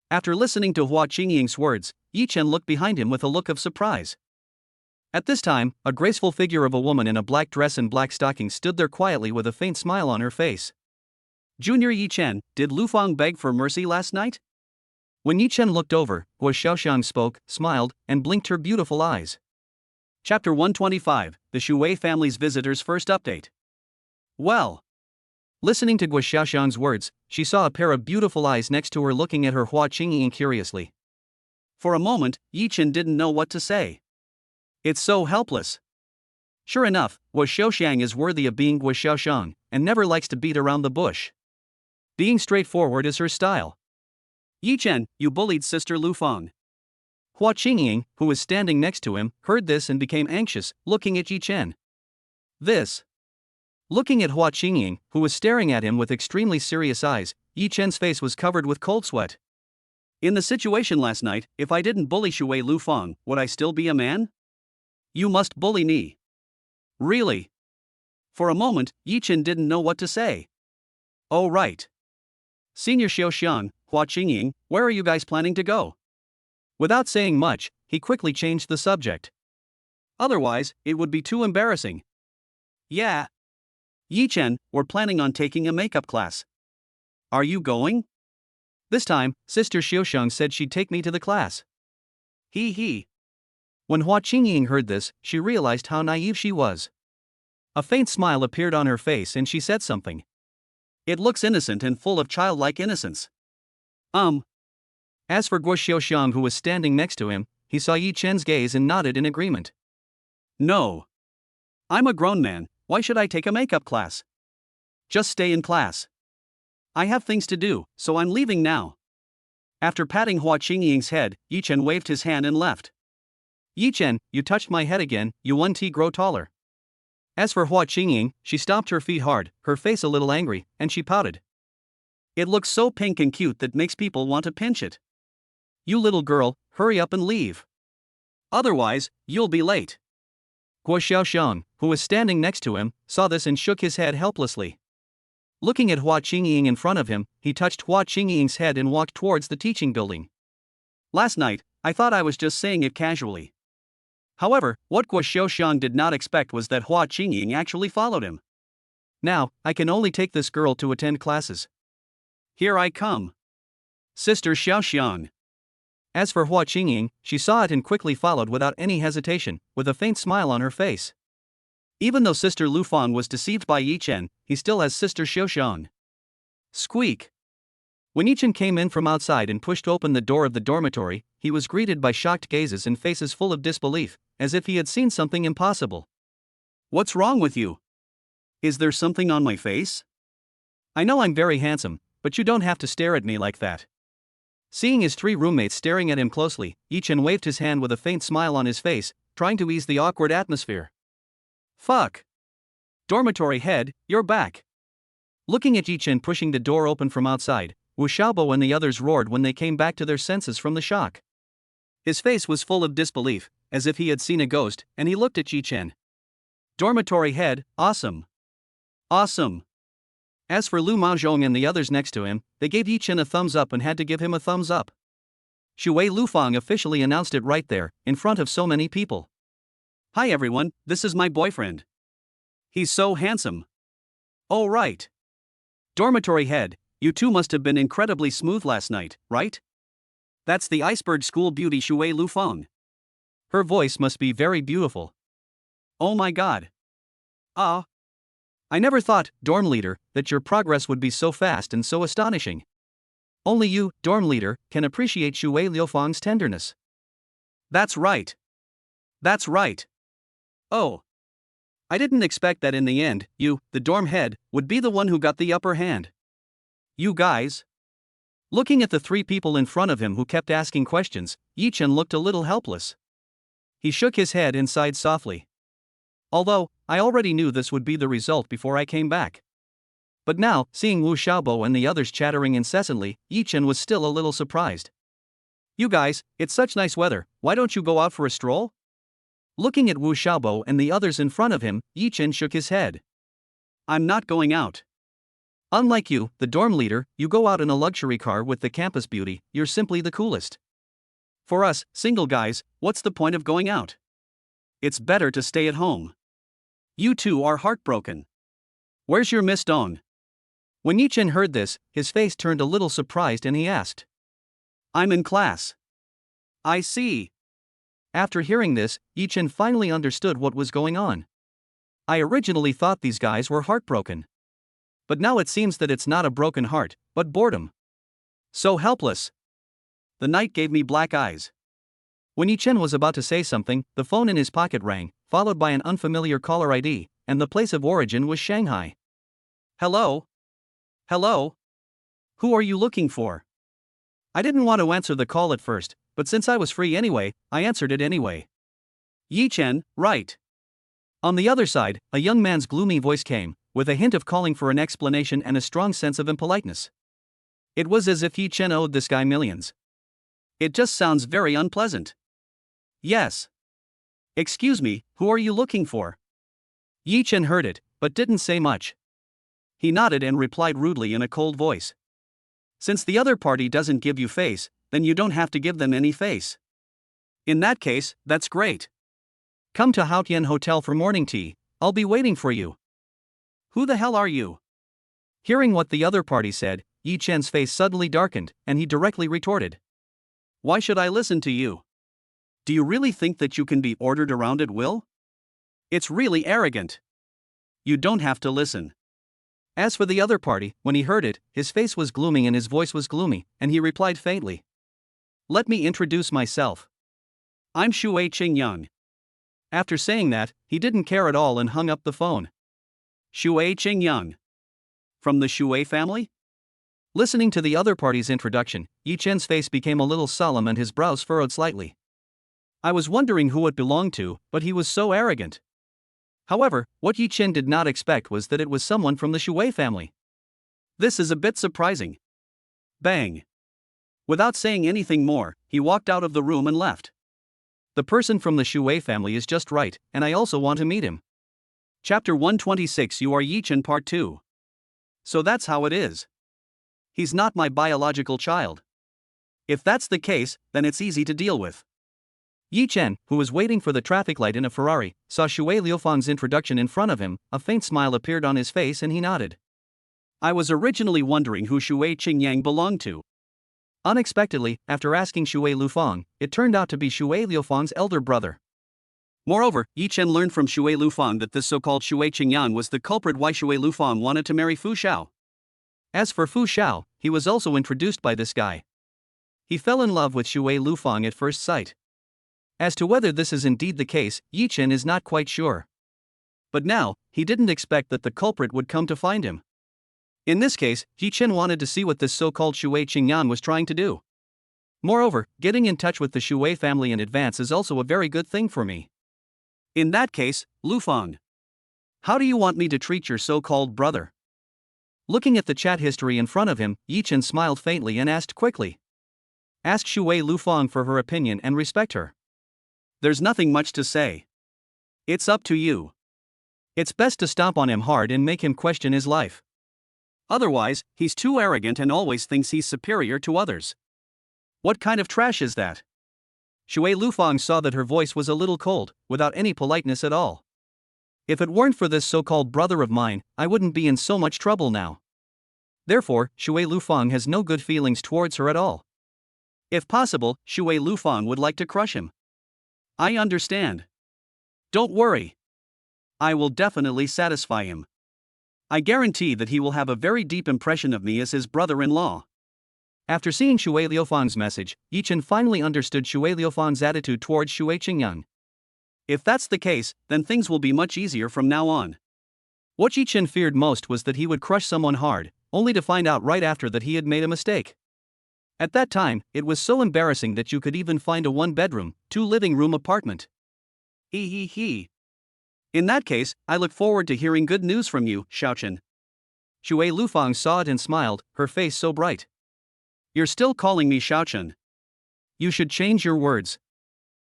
After listening to Hua Qingying's words, Yichin looked behind him with a look of surprise. At this time, a graceful figure of a woman in a black dress and black stockings stood there quietly with a faint smile on her face. Junior Yichin, did Lufang beg for mercy last night? When Yichin looked over, Hua Xiaoxiang spoke, smiled, and blinked her beautiful eyes. Chapter 125, The Shuer Family's Visitors' First Update. Well. Listening to Guo Xiaoxiang's words, she saw a pair of beautiful eyes next to her looking at her Hua Qingying curiously. For a moment, Yichin didn't know what to say. It's so helpless. Sure enough, Guo Xiaoxiang is worthy of being Guo Xiaoxiang, and never likes to beat around the bush. Being straightforward is her style. Yichin, you bullied Sister Lufang. Hua Qingying, who was standing next to him, heard this and became anxious, looking at Yichin. Looking at Hua Qingying, who was staring at him with extremely serious eyes, Yichin's face was covered with cold sweat. In the situation last night, if I didn't bully Shuer Lufang, would I still be a man? You must bully me. Really? For a moment, Yichin didn't know what to say. Oh right. Senior Xiaoxiang, Hua Qingying, where are you guys planning to go? Without saying much, he quickly changed the subject. Otherwise, it would be too embarrassing. Yeah. Yichin, we're planning on taking a makeup class. Are you going? This time, Sister Xiaoxiang said she'd take me to the class. He. When Hua Qingying heard this, she realized how naive she was. A faint smile appeared on her face and she said something. It looks innocent and full of childlike innocence. As for Guo Xiaoxiang, who was standing next to him, he saw Yichin's gaze and nodded in agreement. No. I'm a grown man, why should I take a makeup class? Just stay in class. I have things to do, so I'm leaving now. After patting Hua Qingying's head, Yichin waved his hand and left. Yichin, you touched my head again, you want to grow taller. As for Hua Qingying, she stomped her feet hard, her face a little angry, and she pouted. It looks so pink and cute that makes people want to pinch it. You little girl, hurry up and leave. Otherwise, you'll be late. Guo Xiaoxiang, who was standing next to him, saw this and shook his head helplessly. Looking at Hua Qingying in front of him, he touched Hua Qingying's head and walked towards the teaching building. Last night, I thought I was just saying it casually. However, what Guo Xiaoxiang did not expect was that Hua Qingying actually followed him. Now, I can only take this girl to attend classes. Here I come. Sister Xiaoxiang. As for Hua Qingying, she saw it and quickly followed without any hesitation, with a faint smile on her face. Even though Sister Lufang was deceived by Yichin, he still has Sister Xiaoxiang. Squeak. When Yichin came in from outside and pushed open the door of the dormitory, he was greeted by shocked gazes and faces full of disbelief, as if he had seen something impossible. What's wrong with you? Is there something on my face? I know I'm very handsome, but you don't have to stare at me like that. Seeing his three roommates staring at him closely, Yichin waved his hand with a faint smile on his face, trying to ease the awkward atmosphere. Fuck. Dormitory head, you're back. Looking at Yichin pushing the door open from outside, Wu Xiaobo and the others roared when they came back to their senses from the shock. His face was full of disbelief, as if he had seen a ghost, and he looked at Yichin. Dormitory head, awesome. Awesome. As for Lu Maozhong and the others next to him, they gave Yichin a thumbs up and had to give him a thumbs up. Shuer Lufang officially announced it right there, in front of so many people. Hi everyone, this is my boyfriend. He's so handsome. Oh right. Dormitory head, you two must have been incredibly smooth last night, right? That's the Iceberg school beauty Shuer Lufang. Her voice must be very beautiful. Oh my god. I never thought, dorm leader, that your progress would be so fast and so astonishing. Only you, dorm leader, can appreciate Shuer Lufang's tenderness. That's right. That's right. Oh. I didn't expect that in the end, you, the dorm head, would be the one who got the upper hand. You guys. Looking at the three people in front of him who kept asking questions, Yichin looked a little helpless. He shook his head and sighed softly. Although, I already knew this would be the result before I came back. But now, seeing Wu Xiaobo and the others chattering incessantly, Yichin was still a little surprised. You guys, it's such nice weather, why don't you go out for a stroll? Looking at Wu Xiaobo and the others in front of him, Yichin shook his head. I'm not going out. Unlike you, the dorm leader, you go out in a luxury car with the campus beauty, you're simply the coolest. For us, single guys, what's the point of going out? It's better to stay at home. You two are heartbroken. Where's your Miss Dong? When Yichin heard this, his face turned a little surprised and he asked. I'm in class. I see. After hearing this, Yichin finally understood what was going on. I originally thought these guys were heartbroken. But now it seems that it's not a broken heart, but boredom. So helpless. The night gave me black eyes. When Yichin was about to say something, the phone in his pocket rang, followed by an unfamiliar caller ID, and the place of origin was Shanghai. Hello? Hello? Who are you looking for? I didn't want to answer the call at first, but since I was free anyway, I answered it anyway. Yichin, right. On the other side, a young man's gloomy voice came, with a hint of calling for an explanation and a strong sense of impoliteness. It was as if Yichin owed this guy millions. It just sounds very unpleasant. Yes. Excuse me, who are you looking for? Yichin heard it, but didn't say much. He nodded and replied rudely in a cold voice. Since the other party doesn't give you face, then you don't have to give them any face. In that case, that's great. Come to Haotian Hotel for morning tea, I'll be waiting for you. Who the hell are you? Hearing what the other party said, Yichin's face suddenly darkened, and he directly retorted. Why should I listen to you? Do you really think that you can be ordered around at will? It's really arrogant. You don't have to listen. As for the other party, when he heard it, his face was gloomy and his voice was gloomy, and he replied faintly. Let me introduce myself. I'm Shuer Qingyang. After saying that, he didn't care at all and hung up the phone. Shuer Qingyang. From the Shuer family? Listening to the other party's introduction, Yichin's face became a little solemn and his brows furrowed slightly. I was wondering who it belonged to, but he was so arrogant. However, what Yichin did not expect was that it was someone from the Shuer family. This is a bit surprising. Bang. Without saying anything more, he walked out of the room and left. The person from the Shuer family is just right, and I also want to meet him. Chapter 126 You Are Yichin Part 2. So that's how it is. He's not my biological child. If that's the case, then it's easy to deal with. Yichin, who was waiting for the traffic light in a Ferrari, saw Shuer Lufang's introduction in front of him, a faint smile appeared on his face and he nodded. I was originally wondering who Shuer Qingyang belonged to. Unexpectedly, after asking Shuer Lufang, it turned out to be Shuer Lufang's elder brother. Moreover, Yichin learned from Shuer Lufang that this so-called Shuer Qingyang was the culprit why Shuer Lufang wanted to marry Fu Xiao. As for Fu Xiao, he was also introduced by this guy. He fell in love with Shuer Lufang at first sight. As to whether this is indeed the case, Yichin is not quite sure. But now, he didn't expect that the culprit would come to find him. In this case, Yichin wanted to see what this so-called Shuer Qingyang was trying to do. Moreover, getting in touch with the Shuer family in advance is also a very good thing for me. In that case, Lufang. How do you want me to treat your so-called brother? Looking at the chat history in front of him, Yichin smiled faintly and asked quickly. Ask Shuer Lufang for her opinion and respect her. There's nothing much to say. It's up to you. It's best to stomp on him hard and make him question his life. Otherwise, he's too arrogant and always thinks he's superior to others. What kind of trash is that? Shuer Lufang saw that her voice was a little cold, without any politeness at all. If it weren't for this so-called brother of mine, I wouldn't be in so much trouble now. Therefore, Shuer Lufang has no good feelings towards her at all. If possible, Shuer Lufang would like to crush him. I understand. Don't worry. I will definitely satisfy him. I guarantee that he will have a very deep impression of me as his brother-in-law. After seeing Shuer Lufang's message, Yichin finally understood Shuer Lufang's attitude towards Shuer Qingyang. If that's the case, then things will be much easier from now on. What Yichin feared most was that he would crush someone hard, only to find out right after that he had made a mistake. At that time, it was so embarrassing that you could even find a one-bedroom, two-living-room apartment. He. In that case, I look forward to hearing good news from you, Xiaochen. Shuer Lufang saw it and smiled, her face so bright. You're still calling me Xiaochen. You should change your words.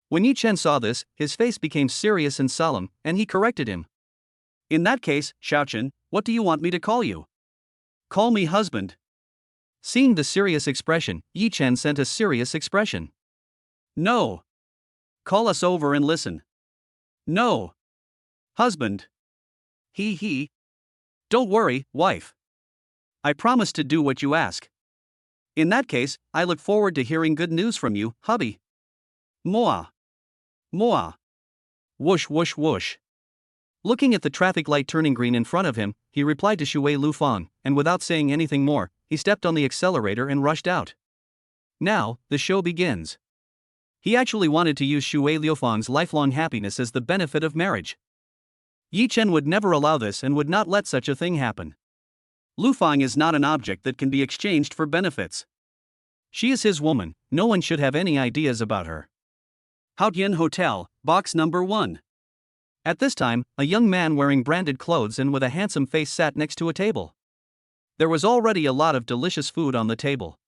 When Yichin saw this, his face became serious and solemn, and he corrected him. In that case, Xiaochen, what do you want me to call you? Call me husband. Seeing the serious expression, Yichin sent a serious expression. No. Call us over and listen. No. Husband. He. Don't worry, wife. I promise to do what you ask. In that case, I look forward to hearing good news from you, hubby. Moa. Moa. Whoosh whoosh whoosh. Looking at the traffic light turning green in front of him, he replied to Shuer Lufang, and without saying anything more, he stepped on the accelerator and rushed out. Now, the show begins. He actually wanted to use Shuer Lufang's lifelong happiness as the benefit of marriage. Yichin would never allow this and would not let such a thing happen. Lufang is not an object that can be exchanged for benefits. She is his woman, no one should have any ideas about her. Haotian Hotel, box number 1. At this time, a young man wearing branded clothes and with a handsome face sat next to a table. There was already a lot of delicious food on the table.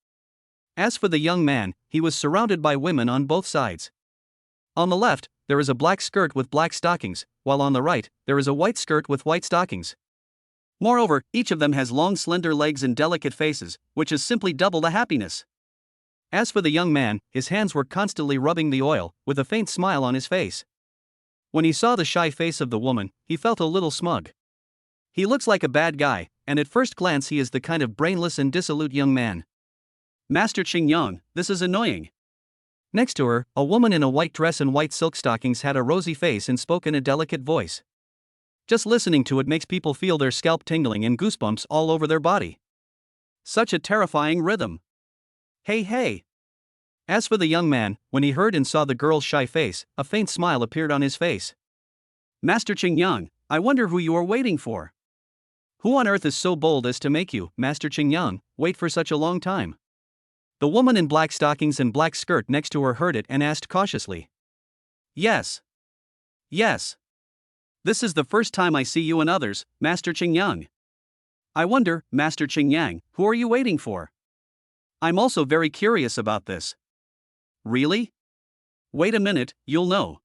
As for the young man, he was surrounded by women on both sides. On the left, there is a black skirt with black stockings, while on the right, there is a white skirt with white stockings. Moreover, each of them has long slender legs and delicate faces, which is simply double the happiness. As for the young man, his hands were constantly rubbing the oil, with a faint smile on his face. When he saw the shy face of the woman, he felt a little smug. He looks like a bad guy, and at first glance he is the kind of brainless and dissolute young man. Master Qingyang, this is annoying. Next to her, a woman in a white dress and white silk stockings had a rosy face and spoke in a delicate voice. Just listening to it makes people feel their scalp tingling and goosebumps all over their body. Such a terrifying rhythm. Hey hey! As for the young man, when he heard and saw the girl's shy face, a faint smile appeared on his face. Master Qingyang, I wonder who you are waiting for. Who on earth is so bold as to make you, Master Qingyang, wait for such a long time? The woman in black stockings and black skirt next to her heard it and asked cautiously. Yes. Yes. This is the first time I see you and others, Master Qingyang. I wonder, Master Qingyang, who are you waiting for? I'm also very curious about this. Really? Wait a minute, you'll know.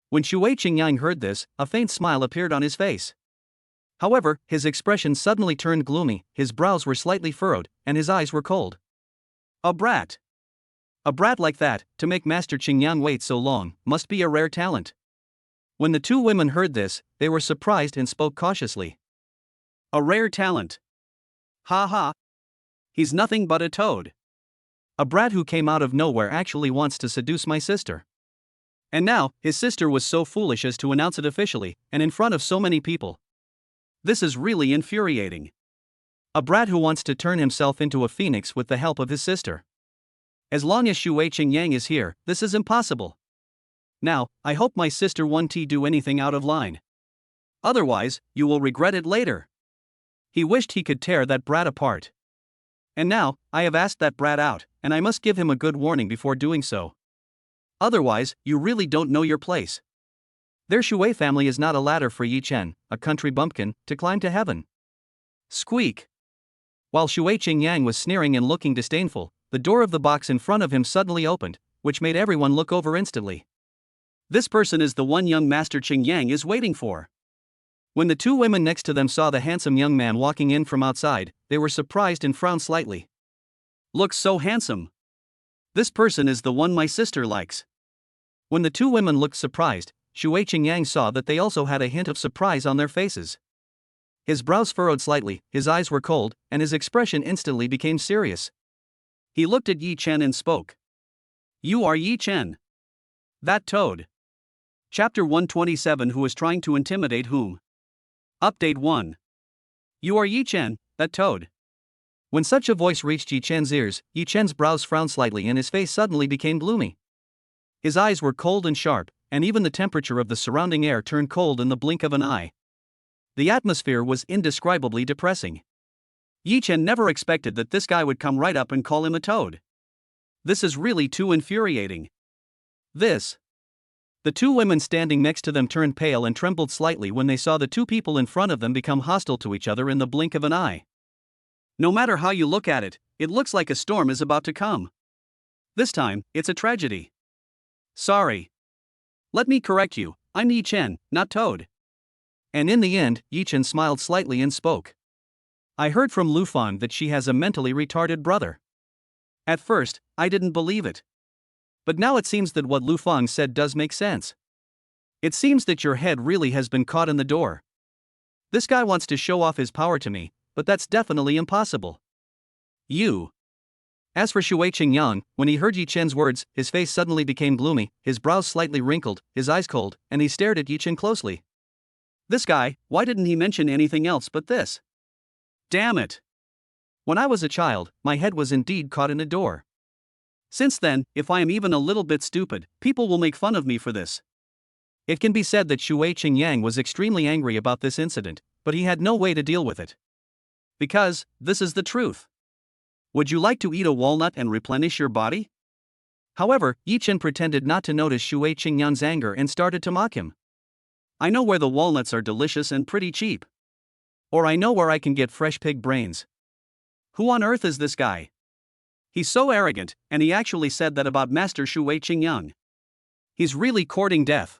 When Shuer Qingyang heard this, a faint smile appeared on his face. However, his expression suddenly turned gloomy, his brows were slightly furrowed, and his eyes were cold. A brat. A brat like that, to make Master Qingyang wait so long, must be a rare talent. When the two women heard this, they were surprised and spoke cautiously. A rare talent. Ha ha. He's nothing but a toad. A brat who came out of nowhere actually wants to seduce my sister. And now, his sister was so foolish as to announce it officially, and in front of so many people. This is really infuriating. A brat who wants to turn himself into a phoenix with the help of his sister. As long as Shuer Qingyang is here, this is impossible. Now, I hope my sister won't do anything out of line. Otherwise, you will regret it later. He wished he could tear that brat apart. And now, I have asked that brat out, and I must give him a good warning before doing so. Otherwise, you really don't know your place. Their Shuer family is not a ladder for Yichin, a country bumpkin, to climb to heaven. Squeak. While Shuer Qingyang was sneering and looking disdainful, the door of the box in front of him suddenly opened, which made everyone look over instantly. This person is the one young Master Qingyang is waiting for. When the two women next to them saw the handsome young man walking in from outside, they were surprised and frowned slightly. Looks so handsome. This person is the one my sister likes. When the two women looked surprised, Shuer Qingyang saw that they also had a hint of surprise on their faces. His brows furrowed slightly, his eyes were cold, and his expression instantly became serious. He looked at Yichin and spoke. You are Yichin. That toad. Chapter 127. Who is trying to intimidate whom? Update 1. You are Yichin, that toad. When such a voice reached Yichin's ears, Yichin's brows frowned slightly and his face suddenly became gloomy. His eyes were cold and sharp, and even the temperature of the surrounding air turned cold in the blink of an eye. The atmosphere was indescribably depressing. Yichin never expected that this guy would come right up and call him a toad. This is really too infuriating. This. The two women standing next to them turned pale and trembled slightly when they saw the two people in front of them become hostile to each other in the blink of an eye. No matter how you look at it, it looks like a storm is about to come. This time, it's a tragedy. Sorry. Let me correct you, I'm Yichin, not Toad. And in the end, Yichin smiled slightly and spoke. I heard from Lufang that she has a mentally retarded brother. At first, I didn't believe it. But now it seems that what Lufang said does make sense. It seems that your head really has been caught in the door. This guy wants to show off his power to me, but that's definitely impossible. You. As for Shui Qingyang, when he heard Yichin's words, his face suddenly became gloomy, his brows slightly wrinkled, his eyes cold, and he stared at Yichin closely. This guy, why didn't he mention anything else but this? Damn it! When I was a child, my head was indeed caught in a door. Since then, if I am even a little bit stupid, people will make fun of me for this. It can be said that Shui Qingyang was extremely angry about this incident, but he had no way to deal with it. Because, this is the truth. Would you like to eat a walnut and replenish your body? However, Yichin pretended not to notice Shui Qingyang's anger and started to mock him. I know where the walnuts are delicious and pretty cheap. Or I know where I can get fresh pig brains. Who on earth is this guy? He's so arrogant, and he actually said that about Master Shui Qingyang. He's really courting death.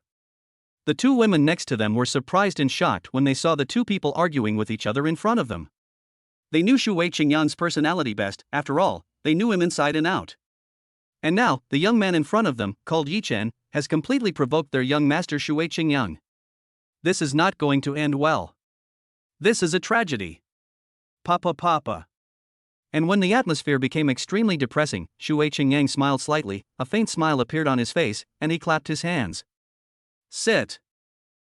The two women next to them were surprised and shocked when they saw the two people arguing with each other in front of them. They knew Shui Qingyang's personality best, after all, they knew him inside and out. And now, the young man in front of them, called Yichin, has completely provoked their young master Shui Qingyang. This is not going to end well. This is a tragedy. Papa. And when the atmosphere became extremely depressing, Shui Qingyang smiled slightly, a faint smile appeared on his face, and he clapped his hands. Sit.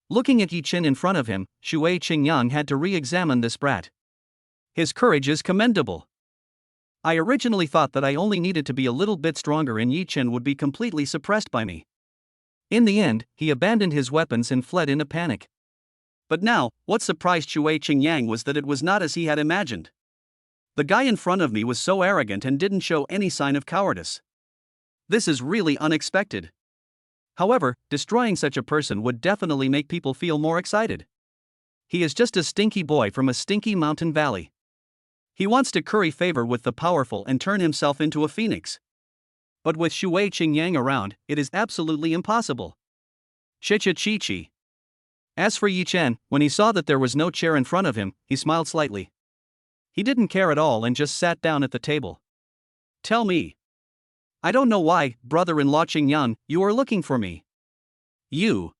Looking at Yichin in front of him, Shui Qingyang had to re-examine this brat. His courage is commendable. I originally thought that I only needed to be a little bit stronger and Yichin would be completely suppressed by me. In the end, he abandoned his weapons and fled in a panic. But now, what surprised Shui Qingyang was that it was not as he had imagined. The guy in front of me was so arrogant and didn't show any sign of cowardice. This is really unexpected. However, destroying such a person would definitely make people feel more excited. He is just a stinky boy from a stinky mountain valley. He wants to curry favor with the powerful and turn himself into a phoenix. But with Shui Qingyang around, it is absolutely impossible. Chi. As for Yichin, when he saw that there was no chair in front of him, he smiled slightly. He didn't care at all and just sat down at the table. Tell me. I don't know why, brother-in-law Qingyang, you are looking for me. You.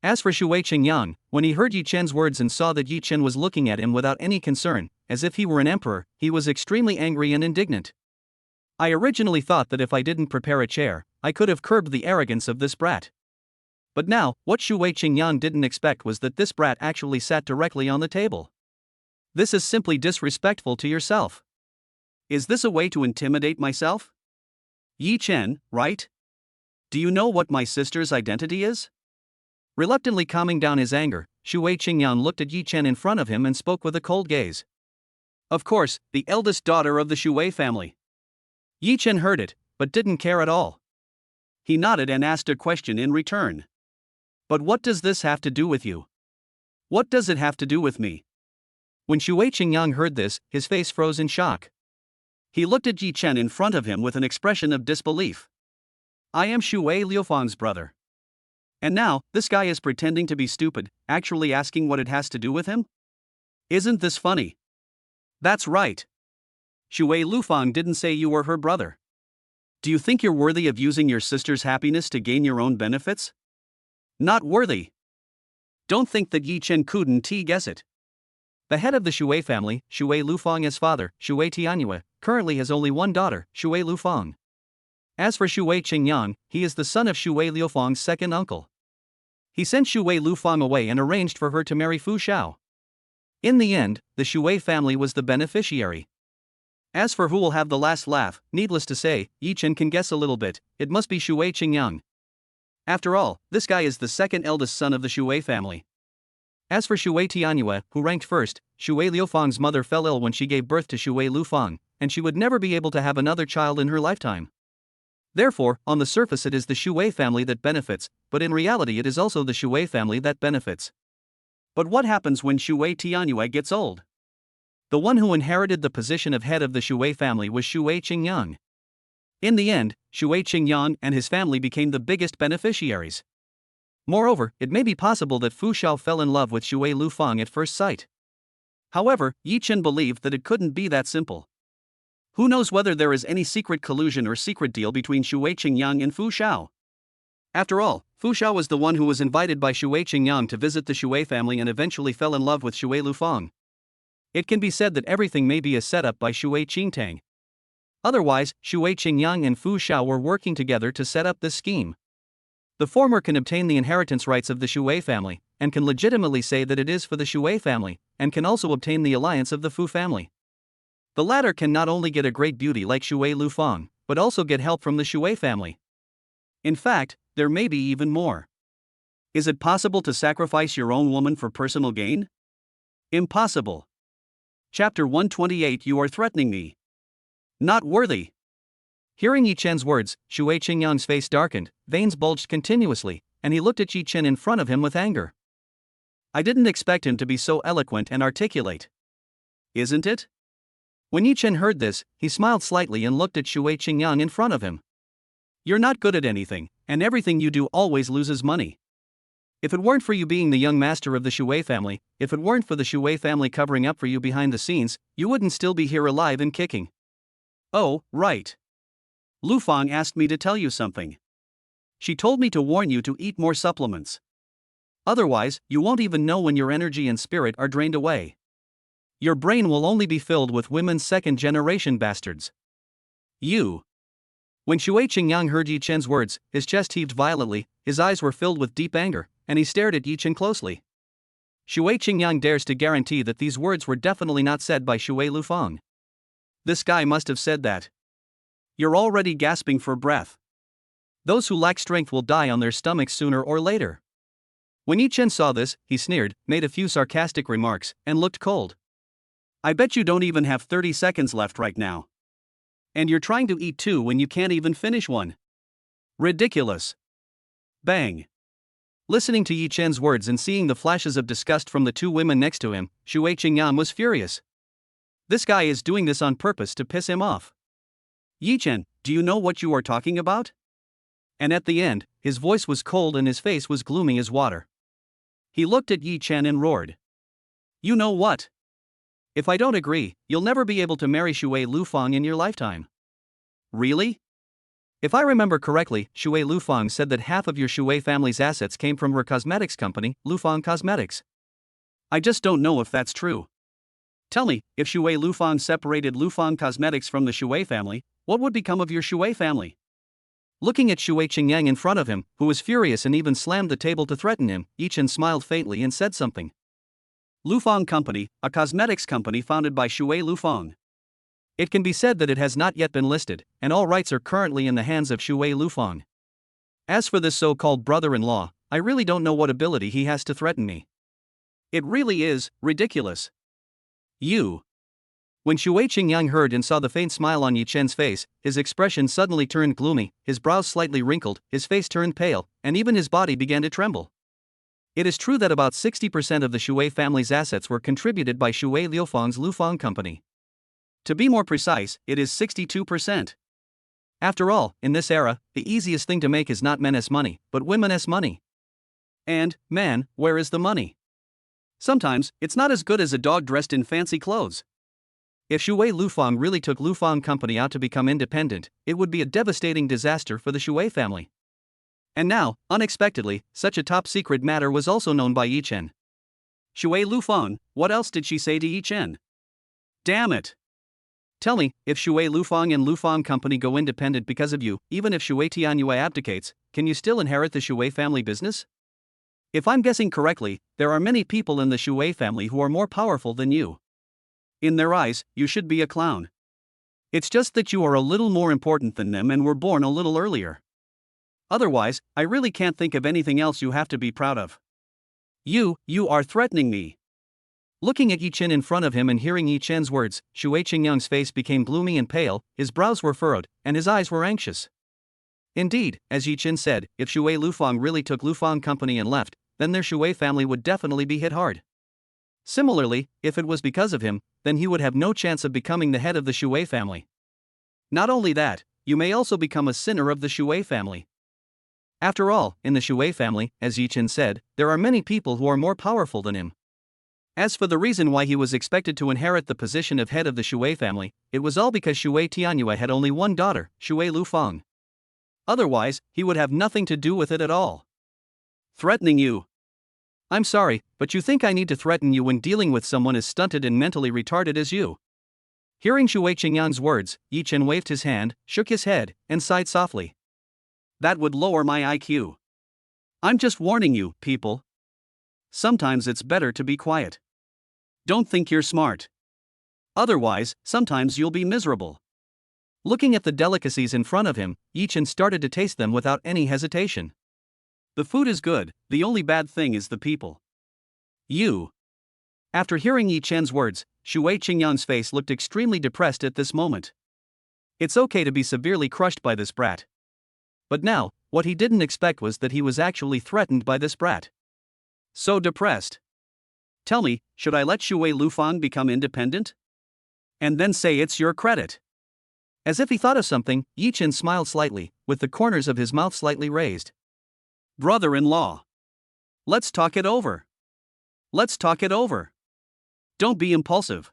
As for Shui Qingyang, when he heard Yichin's words and saw that Yichin was looking at him without any concern, as if he were an emperor, he was extremely angry and indignant. I originally thought that if I didn't prepare a chair, I could have curbed the arrogance of this brat. But now, what Shui Qingyang didn't expect was that this brat actually sat directly on the table. This is simply disrespectful to yourself. Is this a way to intimidate myself? Yichin, right? Do you know what my sister's identity is? Reluctantly calming down his anger, Shui Qingyang looked at Yichin in front of him and spoke with a cold gaze. Of course, the eldest daughter of the Shuer family. Yichin heard it, but didn't care at all. He nodded and asked a question in return. But what does this have to do with you? What does it have to do with me? When Shui Qingyang heard this, his face froze in shock. He looked at Yichin in front of him with an expression of disbelief. I am Shui Lufang's brother. And now, this guy is pretending to be stupid, actually asking what it has to do with him? Isn't this funny? That's right. Shui Lufang didn't say you were her brother. Do you think you're worthy of using your sister's happiness to gain your own benefits? Not worthy. Don't think that Yichin couldn't guess it. The head of the Shuer family, Shui Lufang as father, Shui Tianyue, currently has only one daughter, Shui Lufang. As for Shui Qingyang, he is the son of Shui Lufang's second uncle. He sent Shui Lufang away and arranged for her to marry Fu Xiao. In the end, the Shuer family was the beneficiary. As for who will have the last laugh, needless to say, Yichin can guess a little bit, it must be Shui Qingyang. After all, this guy is the second eldest son of the Shuer family. As for Shui Tianyue, who ranked first, Shui Liufang's mother fell ill when she gave birth to Shui Lufang, and she would never be able to have another child in her lifetime. Therefore, on the surface it is the Shuer family that benefits, but in reality it is also the Shuer family that benefits. But what happens when Shui Tianyue gets old? The one who inherited the position of head of the Shuer family was Shui Qingyang. In the end, Shui Qingyang and his family became the biggest beneficiaries. Moreover, it may be possible that Fu Xiao fell in love with Shui Lufang at first sight. However, Yichin believed that it couldn't be that simple. Who knows whether there is any secret collusion or secret deal between Shui Qingyang and Fu Xiao? After all, Fu Xiao was the one who was invited by Shui Qingyang to visit the Shuer family and eventually fell in love with Shui Lufang. It can be said that everything may be a setup by Shui Qingtang. Otherwise, Shuai Qingyang and Fu Xiao were working together to set up this scheme. The former can obtain the inheritance rights of the Shuai family, and can legitimately say that it is for the Shuai family, and can also obtain the alliance of the Fu family. The latter can not only get a great beauty like Shuai Lufang, but also get help from the Shuai family. In fact, there may be even more. Is it possible to sacrifice your own woman for personal gain? Impossible. Chapter 128. You are threatening me. Not worthy. Hearing Yichen's words, Shuai Qingyang's face darkened, veins bulged continuously, and he looked at Yichin in front of him with anger. I didn't expect him to be so eloquent and articulate. Isn't it? When Yichin heard this, he smiled slightly and looked at Shuai Qingyang in front of him. You're not good at anything, and everything you do always loses money. If it weren't for you being the young master of the Shuai family, if it weren't for the Shuai family covering up for you behind the scenes, you wouldn't still be here alive and kicking. Oh, right. Lufang asked me to tell you something. She told me to warn you to eat more supplements. Otherwise, you won't even know when your energy and spirit are drained away. Your brain will only be filled with women's second-generation bastards. You. When Shuai Qingyang heard Yichen's words, his chest heaved violently, his eyes were filled with deep anger, and he stared at Yichin closely. Shuai Qingyang dares to guarantee that these words were definitely not said by Shuai Lufang. This guy must have said that. You're already gasping for breath. Those who lack strength will die on their stomachs sooner or later. When Yichin saw this, he sneered, made a few sarcastic remarks, and looked cold. I bet you don't even have 30 seconds left right now. And you're trying to eat two when you can't even finish one. Ridiculous. Bang. Listening to Yichen's words and seeing the flashes of disgust from the two women next to him, Shuai Qingyang was furious. This guy is doing this on purpose to piss him off. Yichin, do you know what you are talking about? And at the end, his voice was cold and his face was gloomy as water. He looked at Yichin and roared. You know what? If I don't agree, you'll never be able to marry Shuai Lufang in your lifetime. Really? If I remember correctly, Shuai Lufang said that half of your Shuai family's assets came from her cosmetics company, Lufang Cosmetics. I just don't know if that's true. Tell me, if Shuai Lufang separated Lufang Cosmetics from the Shuai family, what would become of your Shuai family? Looking at Shuai Qingyang in front of him, who was furious and even slammed the table to threaten him, Yichin smiled faintly and said something. Lufang Company, a cosmetics company founded by Shuai Lufang. It can be said that it has not yet been listed, and all rights are currently in the hands of Shuai Lufang. As for this so-called brother-in-law, I really don't know what ability he has to threaten me. It really is ridiculous. You. When Shuai Qingyang heard and saw the faint smile on Yichen's face, his expression suddenly turned gloomy, his brows slightly wrinkled, his face turned pale, and even his body began to tremble. It is true that about 60% of the Shuai family's assets were contributed by Shuai Liufang's Lufang Company. To be more precise, it is 62%. After all, in this era, the easiest thing to make is not men-s money, but women-s money. And, man, where is the money? Sometimes, it's not as good as a dog dressed in fancy clothes. If Shuai Lufang really took Lufang Company out to become independent, it would be a devastating disaster for the Shuai family. And now, unexpectedly, such a top-secret matter was also known by Yichin. Shuai Lufang, what else did she say to Yichin? Damn it! Tell me, if Shuai Lufang and Lufang Company go independent because of you, even if Shuai Tianyue abdicates, can you still inherit the Shuai family business? If I'm guessing correctly, there are many people in the Shuai family who are more powerful than you. In their eyes, you should be a clown. It's just that you are a little more important than them and were born a little earlier. Otherwise, I really can't think of anything else you have to be proud of. You are threatening me. Looking at Yichin in front of him and hearing Yichin's words, Shuai Qingyang's face became gloomy and pale, his brows were furrowed, and his eyes were anxious. Indeed, as Yichin said, if Shuai Lufang really took Lufang Company and left, then their Shuai family would definitely be hit hard. Similarly, if it was because of him, then he would have no chance of becoming the head of the Shuai family. Not only that, you may also become a sinner of the Shuai family. After all, in the Shuai family, as Yichin said, there are many people who are more powerful than him. As for the reason why he was expected to inherit the position of head of the Shuai family, it was all because Shuai Tianyue had only one daughter, Shuai Lufang. Otherwise, he would have nothing to do with it at all. Threatening you. I'm sorry, but you think I need to threaten you when dealing with someone as stunted and mentally retarded as you? Hearing Shui Qingyang's words, Yichin waved his hand, shook his head, and sighed softly. That would lower my IQ. I'm just warning you, people. Sometimes it's better to be quiet. Don't think you're smart. Otherwise, sometimes you'll be miserable. Looking at the delicacies in front of him, Yichin started to taste them without any hesitation. The food is good, the only bad thing is the people. You. After hearing Yichen's words, Shui Qingyang's face looked extremely depressed at this moment. It's okay to be severely crushed by this brat. But now, what he didn't expect was that he was actually threatened by this brat. So depressed. Tell me, should I let Shui Lufang become independent? And then say it's your credit. As if he thought of something, Yichin smiled slightly, with the corners of his mouth slightly raised. Brother-in-law. Let's talk it over. Let's talk it over. Don't be impulsive.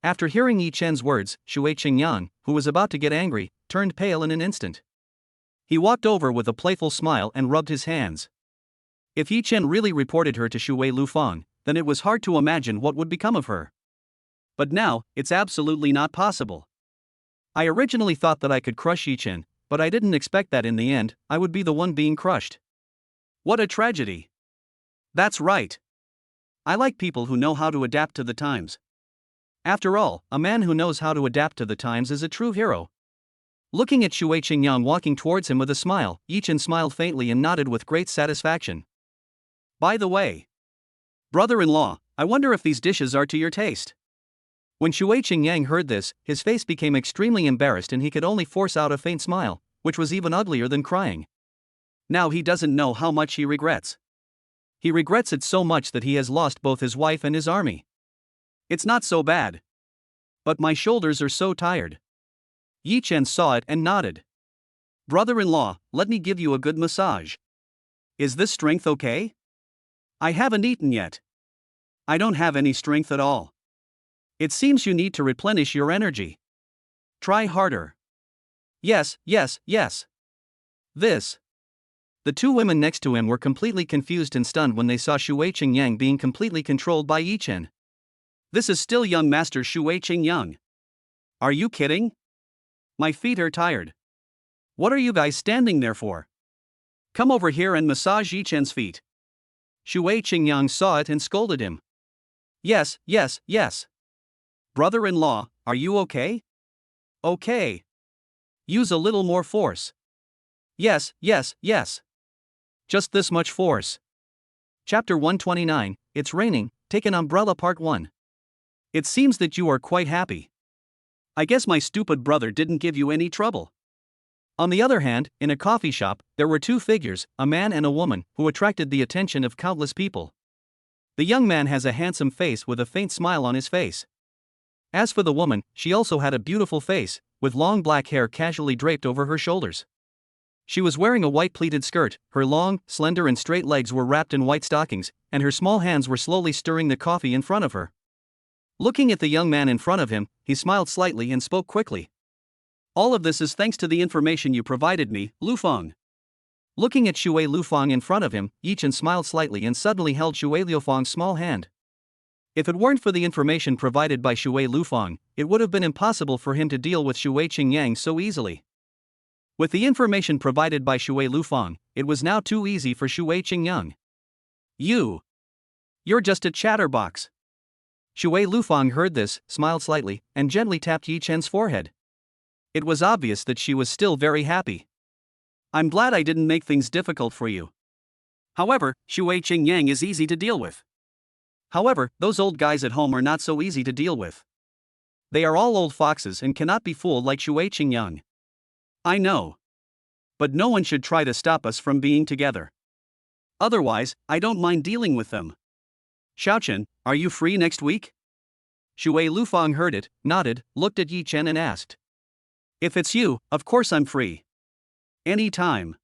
After hearing Yichen's words, Shui Qingyang, who was about to get angry, turned pale in an instant. He walked over with a playful smile and rubbed his hands. If Yichin really reported her to Shui Lufang, then it was hard to imagine what would become of her. But now, it's absolutely not possible. I originally thought that I could crush Yichin, but I didn't expect that in the end, I would be the one being crushed. What a tragedy. That's right. I like people who know how to adapt to the times. After all, a man who knows how to adapt to the times is a true hero. Looking at Shui Qingyang walking towards him with a smile, Yichin smiled faintly and nodded with great satisfaction. By the way, brother-in-law, I wonder if these dishes are to your taste. When Shui Qingyang heard this, his face became extremely embarrassed and he could only force out a faint smile, which was even uglier than crying. Now he doesn't know how much he regrets. He regrets it so much that he has lost both his wife and his army. It's not so bad. But my shoulders are so tired. Yichin saw it and nodded. Brother-in-law, let me give you a good massage. Is this strength okay? I haven't eaten yet. I don't have any strength at all. It seems you need to replenish your energy. Try harder. Yes, yes, yes. This. The two women next to him were completely confused and stunned when they saw Shui Qingyang being completely controlled by Yichin. This is still young Master Shui Qingyang. Are you kidding? My feet are tired. What are you guys standing there for? Come over here and massage Yichin's feet. Shui Qingyang saw it and scolded him. Yes, yes, yes. Brother-in-law, are you okay? Okay. Use a little more force. Yes, yes, yes. Just this much force. Chapter 129, It's Raining, Take an Umbrella Part 1. It seems that you are quite happy. I guess my stupid brother didn't give you any trouble. On the other hand, in a coffee shop, there were two figures, a man and a woman, who attracted the attention of countless people. The young man has a handsome face with a faint smile on his face. As for the woman, she also had a beautiful face, with long black hair casually draped over her shoulders. She was wearing a white pleated skirt, her long, slender and straight legs were wrapped in white stockings, and her small hands were slowly stirring the coffee in front of her. Looking at the young man in front of him, he smiled slightly and spoke quickly. All of this is thanks to the information you provided me, Lufang. Looking at Shui Lufang in front of him, Yichin smiled slightly and suddenly held Shui Lufang's small hand. If it weren't for the information provided by Shui Lufang, it would have been impossible for him to deal with Shui Qingyang so easily. With the information provided by Shui Lufang, it was now too easy for Shui Qingyang. You're just a chatterbox. Shui Lufang heard this, smiled slightly, and gently tapped Yichen's forehead. It was obvious that she was still very happy. I'm glad I didn't make things difficult for you. However, Shui Qingyang is easy to deal with. However, those old guys at home are not so easy to deal with. They are all old foxes and cannot be fooled like Shui Qingyang. I know. But no one should try to stop us from being together. Otherwise, I don't mind dealing with them. Xiaochen, are you free next week? Shui Lufang heard it, nodded, looked at Yichin and asked. If it's you, of course I'm free. Any time.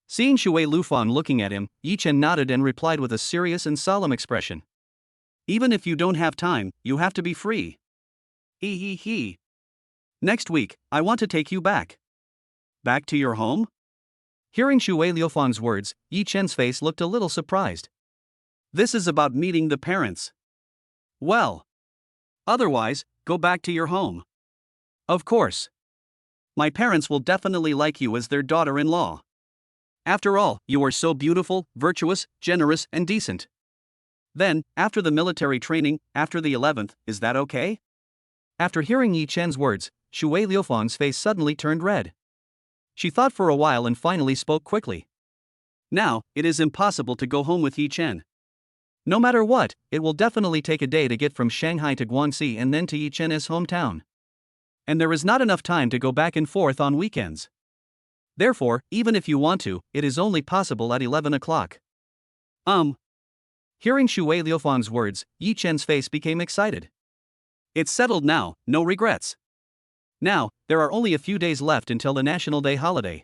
Seeing Shui Lufang looking at him, Yichin nodded and replied with a serious and solemn expression. Even if you don't have time, you have to be free. He. Next week, I want to take you back. Back to your home? Hearing Shui Lufang's words, Yichin's face looked a little surprised. This is about meeting the parents. Well. Otherwise, go back to your home. Of course. My parents will definitely like you as their daughter-in-law. After all, you are so beautiful, virtuous, generous, and decent. Then, after the military training, after the 11th, is that okay? After hearing Yichin's words, Shuer Liufang's face suddenly turned red. She thought for a while and finally spoke quickly. Now, it is impossible to go home with Yichin. No matter what, it will definitely take a day to get from Shanghai to Guangxi and then to Yichin's hometown. And there is not enough time to go back and forth on weekends. Therefore, even if you want to, it is only possible at 11 o'clock. Hearing Shuer Liufang's words, Yichin's face became excited. It's settled now, no regrets. Now, there are only a few days left until the National Day holiday.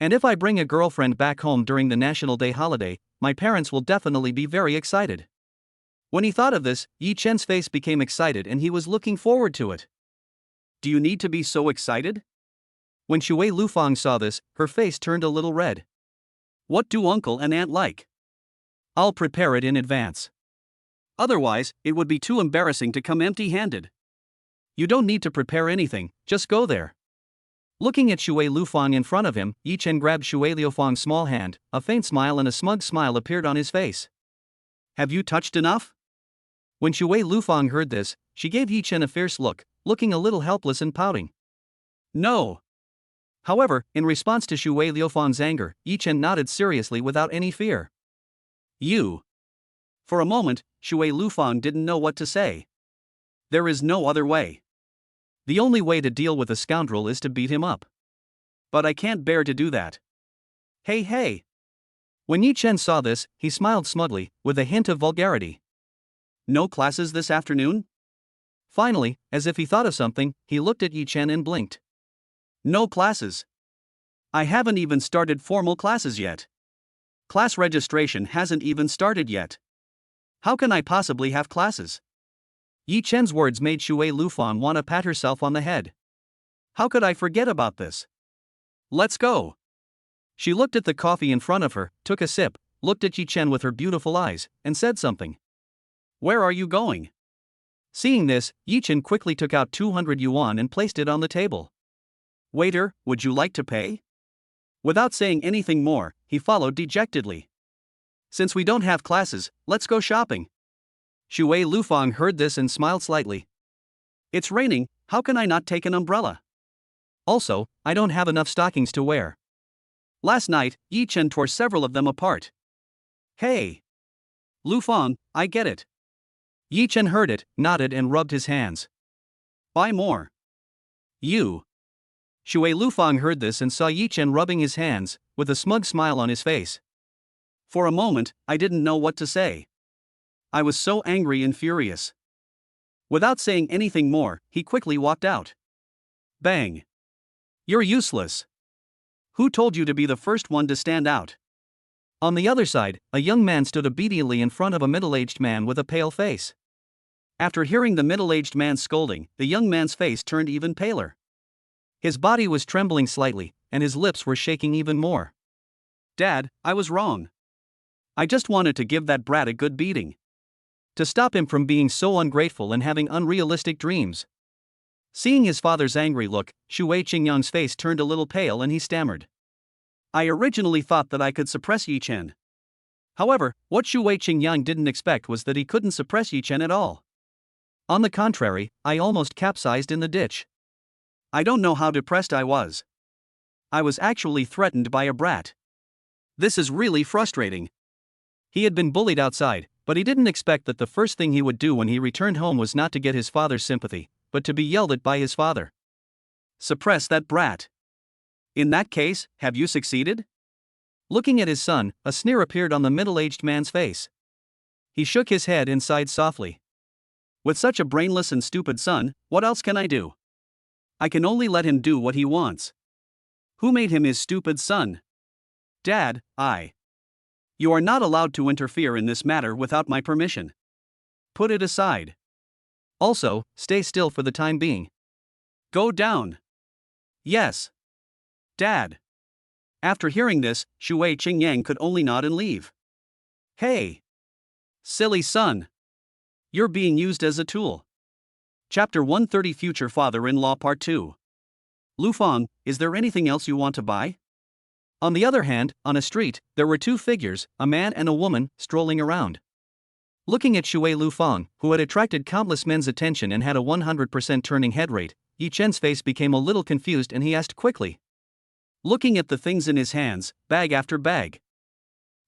And if I bring a girlfriend back home during the National Day holiday, my parents will definitely be very excited. When he thought of this, Yichin's face became excited and he was looking forward to it. Do you need to be so excited? When Shuer Lufang saw this, her face turned a little red. What do uncle and aunt like? I'll prepare it in advance. Otherwise, it would be too embarrassing to come empty-handed. You don't need to prepare anything, just go there. Looking at Shuer Lufang in front of him, Yichin grabbed Shuer Liufang's small hand, a faint smile and a smug smile appeared on his face. Have you touched enough? When Shuer Lufang heard this, she gave Yichin a fierce look, looking a little helpless and pouting. No. However, in response to Shuer Liufang's anger, Yichin nodded seriously without any fear. You. For a moment, Shuer Lufang didn't know what to say. There is no other way. The only way to deal with a scoundrel is to beat him up. But I can't bear to do that. Hey. When Yichin saw this, he smiled smugly, with a hint of vulgarity. No classes this afternoon? Finally, as if he thought of something, he looked at Yichin and blinked. No classes. I haven't even started formal classes yet. Class registration hasn't even started yet. How can I possibly have classes? Yichin's words made Shuer Lufang want to pat herself on the head. How could I forget about this? Let's go. She looked at the coffee in front of her, took a sip, looked at Yichin with her beautiful eyes, and said something. Where are you going? Seeing this, Yichin quickly took out 200 yuan and placed it on the table. Waiter, would you like to pay? Without saying anything more, he followed dejectedly. Since we don't have classes, let's go shopping. Shuer Lufang heard this and smiled slightly. It's raining, how can I not take an umbrella? Also, I don't have enough stockings to wear. Last night, Yichin tore several of them apart. Hey! Lufang, I get it. Yichin heard it, nodded and rubbed his hands. Buy more. You. Shuer Lufang heard this and saw Yichin rubbing his hands, with a smug smile on his face. For a moment, I didn't know what to say. I was so angry and furious. Without saying anything more, he quickly walked out. Bang! You're useless. Who told you to be the first one to stand out? On the other side, a young man stood obediently in front of a middle-aged man with a pale face. After hearing the middle-aged man's scolding, the young man's face turned even paler. His body was trembling slightly, and his lips were shaking even more. Dad, I was wrong. I just wanted to give that brat a good beating. To stop him from being so ungrateful and having unrealistic dreams. Seeing his father's angry look, Shuer Qingyang's face turned a little pale and he stammered. I originally thought that I could suppress Yichin. However, what Shuer Qingyang didn't expect was that he couldn't suppress Yichin at all. On the contrary, I almost capsized in the ditch. I don't know how depressed I was. I was actually threatened by a brat. This is really frustrating. He had been bullied outside, but he didn't expect that the first thing he would do when he returned home was not to get his father's sympathy, but to be yelled at by his father. Suppress that brat. In that case, have you succeeded? Looking at his son, a sneer appeared on the middle-aged man's face. He shook his head and sighed softly. With such a brainless and stupid son, what else can I do? I can only let him do what he wants. Who made him his stupid son? Dad, You are not allowed to interfere in this matter without my permission. Put it aside. Also, stay still for the time being. Go down. Yes. Dad. After hearing this, Shuer Qingyang could only nod and leave. Hey. Silly son. You're being used as a tool. Chapter 130 Future Father-in-Law Part 2. Lufang, is there anything else you want to buy? On the other hand, on a street, there were two figures, a man and a woman, strolling around. Looking at Shuer Lufang, who had attracted countless men's attention and had a 100% turning head rate, Yichin's face became a little confused and he asked quickly. Looking at the things in his hands, bag after bag.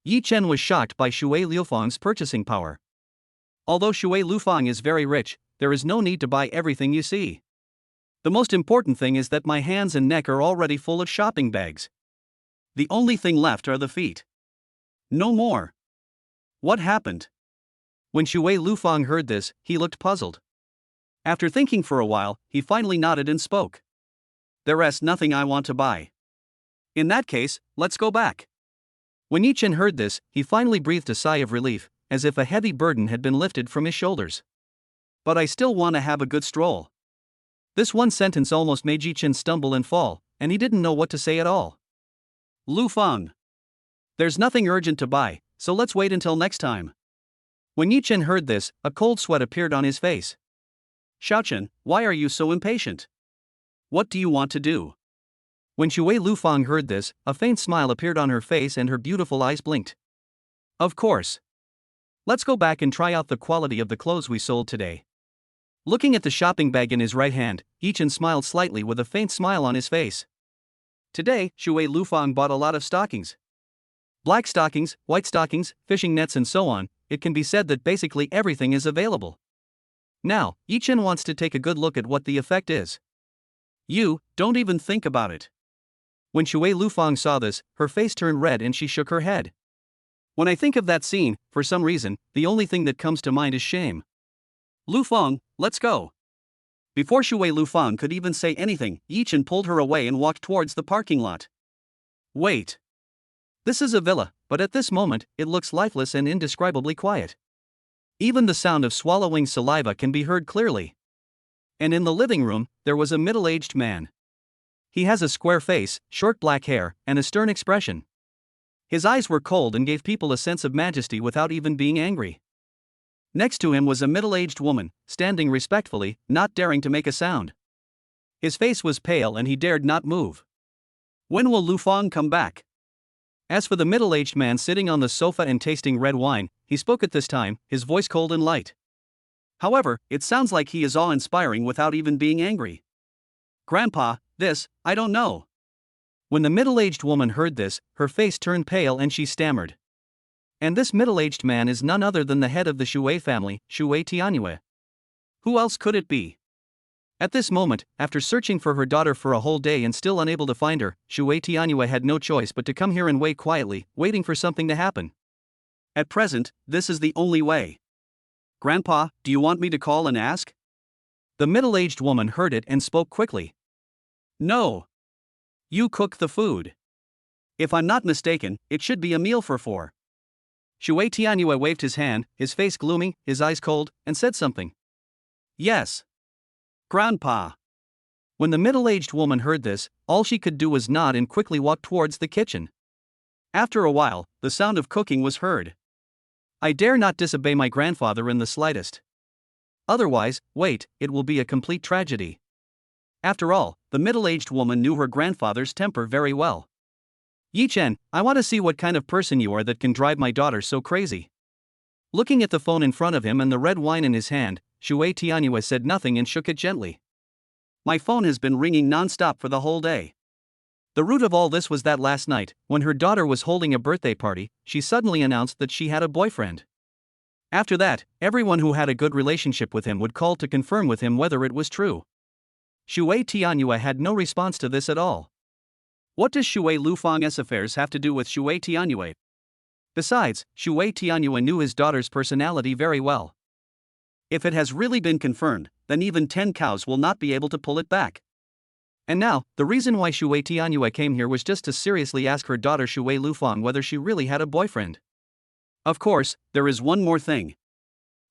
Yichin was shocked by Shuer Lufang's purchasing power. Although Shuer Lufang is very rich, there is no need to buy everything you see. The most important thing is that my hands and neck are already full of shopping bags. The only thing left are the feet. No more. What happened? When Shuer Lufang heard this, he looked puzzled. After thinking for a while, he finally nodded and spoke. There's nothing I want to buy. In that case, let's go back. When Yichin heard this, he finally breathed a sigh of relief, as if a heavy burden had been lifted from his shoulders. But I still want to have a good stroll. This one sentence almost made Yichin stumble and fall, and he didn't know what to say at all. Lufang. There's nothing urgent to buy, so let's wait until next time. When Yichin heard this, a cold sweat appeared on his face. Shaochen, why are you so impatient? What do you want to do? When Shuer Lufang heard this, a faint smile appeared on her face and her beautiful eyes blinked. Of course. Let's go back and try out the quality of the clothes we sold today. Looking at the shopping bag in his right hand, Yichin smiled slightly with a faint smile on his face. Today, Shuer Lufang bought a lot of stockings. Black stockings, white stockings, fishing nets and so on. It can be said that basically everything is available. Now, Yichin wants to take a good look at what the effect is. You, don't even think about it. When Shuer Lufang saw this, her face turned red and she shook her head. When I think of that scene, for some reason, the only thing that comes to mind is shame. Lufang, let's go. Before Shuer Lufang could even say anything, Yichin pulled her away and walked towards the parking lot. Wait. This is a villa, but at this moment, it looks lifeless and indescribably quiet. Even the sound of swallowing saliva can be heard clearly. And in the living room, there was a middle-aged man. He has a square face, short black hair, and a stern expression. His eyes were cold and gave people a sense of majesty without even being angry. Next to him was a middle-aged woman, standing respectfully, not daring to make a sound. His face was pale and he dared not move. When will Lufang come back? As for the middle-aged man sitting on the sofa and tasting red wine, he spoke at this time, his voice cold and light. However, it sounds like he is awe-inspiring without even being angry. Grandpa, I don't know. When the middle-aged woman heard this, her face turned pale and she stammered. And this middle-aged man is none other than the head of the Shuer family, Shuer Tianyue. Who else could it be? At this moment, after searching for her daughter for a whole day and still unable to find her, Shuer Tianyue had no choice but to come here and wait quietly, waiting for something to happen. At present, this is the only way. Grandpa, do you want me to call and ask? The middle-aged woman heard it and spoke quickly. No. You cook the food. If I'm not mistaken, it should be a meal for four. Shuer Tianyue waved his hand, his face gloomy, his eyes cold, and said something. Yes. Grandpa. When the middle-aged woman heard this, all she could do was nod and quickly walk towards the kitchen. After a while, the sound of cooking was heard. I dare not disobey my grandfather in the slightest. Otherwise, wait, it will be a complete tragedy. After all, the middle-aged woman knew her grandfather's temper very well. Yichin, I want to see what kind of person you are that can drive my daughter so crazy. Looking at the phone in front of him and the red wine in his hand, Shuer Tianyue said nothing and shook it gently. My phone has been ringing non-stop for the whole day. The root of all this was that last night, when her daughter was holding a birthday party, she suddenly announced that she had a boyfriend. After that, everyone who had a good relationship with him would call to confirm with him whether it was true. Shuer Tianyue had no response to this at all. What does Shuer Lufang's affairs have to do with Shuer Tianyue? Besides, Shuer Tianyue knew his daughter's personality very well. If it has really been confirmed, then even 10 cows will not be able to pull it back. And now, the reason why Shuer Tianyue came here was just to seriously ask her daughter Shuer Lufang whether she really had a boyfriend. Of course, there is one more thing.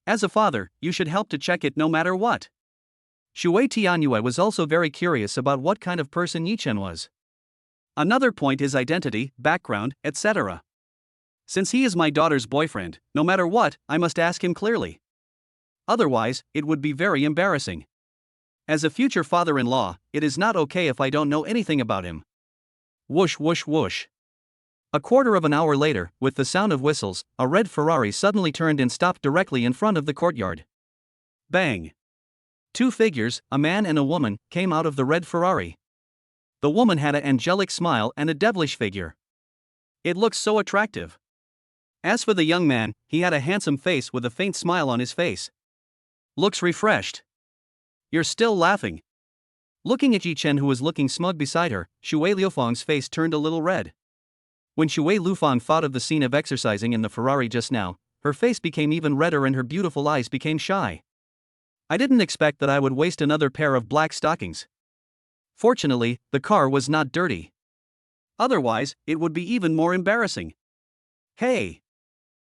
As a father, you should help to check it no matter what. Shuer Tianyue was also very curious about what kind of person Yichin was. Another point is identity, background, etc. Since he is my daughter's boyfriend, no matter what, I must ask him clearly. Otherwise, it would be very embarrassing. As a future father-in-law, it is not okay if I don't know anything about him. Whoosh whoosh whoosh. A quarter of an hour later, with the sound of whistles, a red Ferrari suddenly turned and stopped directly in front of the courtyard. Bang! Two figures, a man and a woman, came out of the red Ferrari. The woman had an angelic smile and a devilish figure. It looked so attractive. As for the young man, he had a handsome face with a faint smile on his face. Looks refreshed. You're still laughing. Looking at Yichin, who was looking smug beside her, Shuer Lufang's face turned a little red. When Shuer Lufang thought of the scene of exercising in the Ferrari just now, her face became even redder and her beautiful eyes became shy. I didn't expect that I would waste another pair of black stockings. Fortunately, the car was not dirty. Otherwise, it would be even more embarrassing. Hey!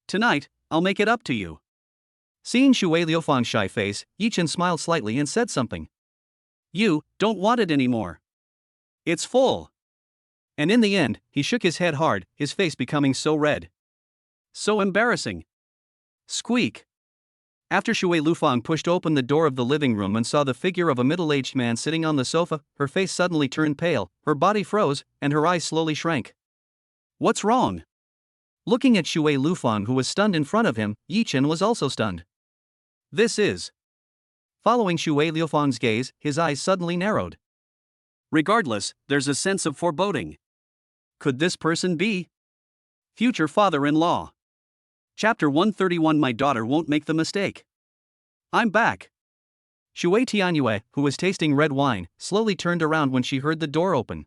Tonight, I'll make it up to you. Seeing Shuer Lufang's shy face, Yichin smiled slightly and said something. You don't want it anymore. It's full. And in the end, he shook his head hard, his face becoming so red. So embarrassing. Squeak. After Shuer Lufang pushed open the door of the living room and saw the figure of a middle-aged man sitting on the sofa, her face suddenly turned pale, her body froze, and her eyes slowly shrank. What's wrong? Looking at Shuer Lufang, who was stunned in front of him, Yichin was also stunned. This is. Following Shuer Lufang's gaze, his eyes suddenly narrowed. Regardless, there's a sense of foreboding. Could this person be future father-in-law? Chapter 131. My daughter won't make the mistake. I'm back. Shuer Tianyue, who was tasting red wine, slowly turned around when she heard the door open.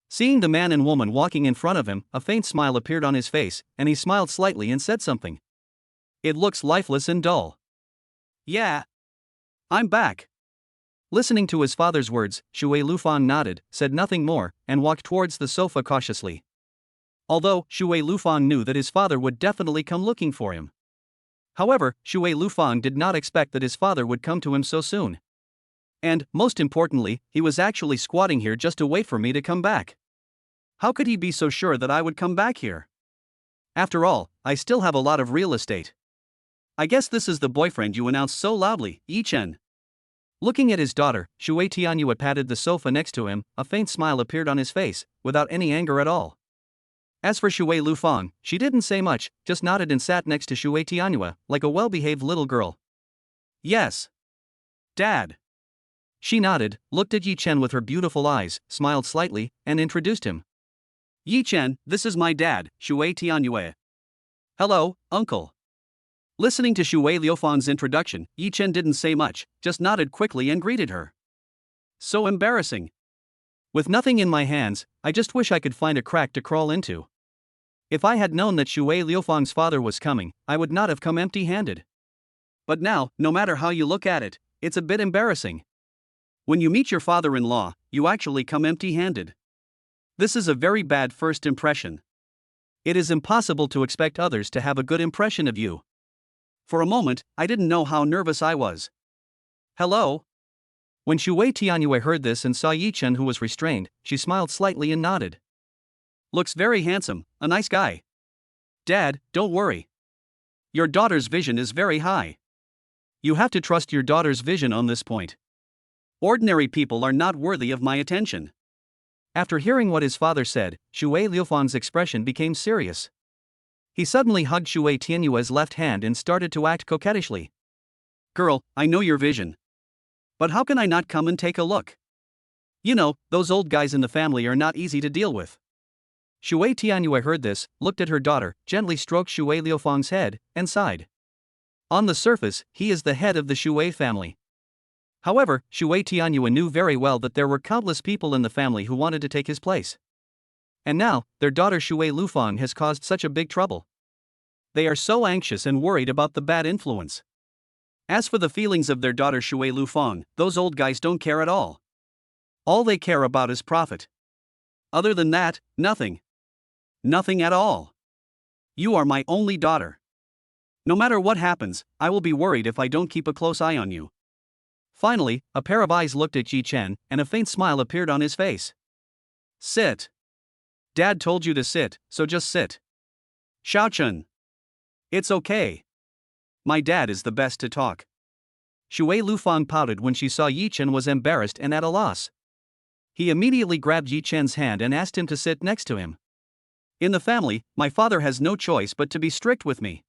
Seeing the man and woman walking in front of him, a faint smile appeared on his face, and he smiled slightly and said something. It looks lifeless and dull. Yeah. I'm back. Listening to his father's words, Shuer Lufang nodded, said nothing more, and walked towards the sofa cautiously. Although Shuer Lufang knew that his father would definitely come looking for him. However, Shuer Lufang did not expect that his father would come to him so soon. And, most importantly, he was actually squatting here just to wait for me to come back. How could he be so sure that I would come back here? After all, I still have a lot of real estate. I guess this is the boyfriend you announced so loudly, Yichin. Looking at his daughter, Shuer Tianyue patted the sofa next to him, a faint smile appeared on his face, without any anger at all. As for Shuer Lufang, she didn't say much, just nodded and sat next to Shuer Tianyue, like a well-behaved little girl. Yes. Dad. She nodded, looked at Yichin with her beautiful eyes, smiled slightly, and introduced him. Yichin, this is my dad, Shuer Tianyue. Hello, uncle. Listening to Shuer Lufang's introduction, Yichin didn't say much, just nodded quickly and greeted her. So embarrassing. With nothing in my hands, I just wish I could find a crack to crawl into. If I had known that Shuer Lufang's father was coming, I would not have come empty-handed. But now, no matter how you look at it, it's a bit embarrassing. When you meet your father-in-law, you actually come empty-handed. This is a very bad first impression. It is impossible to expect others to have a good impression of you. For a moment, I didn't know how nervous I was. Hello? When Shuer Tianyue heard this and saw Yichin, who was restrained, she smiled slightly and nodded. Looks very handsome, a nice guy. Dad, don't worry. Your daughter's vision is very high. You have to trust your daughter's vision on this point. Ordinary people are not worthy of my attention. After hearing what his father said, Shuer Lufang's expression became serious. He suddenly hugged Shuer Tianyue's left hand and started to act coquettishly. Girl, I know your vision. But how can I not come and take a look? You know, those old guys in the family are not easy to deal with. Shuer Tianyue heard this, looked at her daughter, gently stroked Shuer Lufang's head, and sighed. On the surface, he is the head of the Shuer family. However, Shuer Tianyue knew very well that there were countless people in the family who wanted to take his place. And now, their daughter Shuer Lufang has caused such a big trouble. They are so anxious and worried about the bad influence. As for the feelings of their daughter Shuer Lufang, those old guys don't care at all. All they care about is profit. Other than that, nothing. Nothing at all. You are my only daughter. No matter what happens, I will be worried if I don't keep a close eye on you. Finally, a pair of eyes looked at Yichin, and a faint smile appeared on his face. Sit. Dad told you to sit, so just sit. Xiaochun. It's okay. My dad is the best to talk. Shuer Lufang pouted when she saw Yichin was embarrassed and at a loss. He immediately grabbed Yichin's hand and asked him to sit next to him. In the family, my father has no choice but to be strict with me.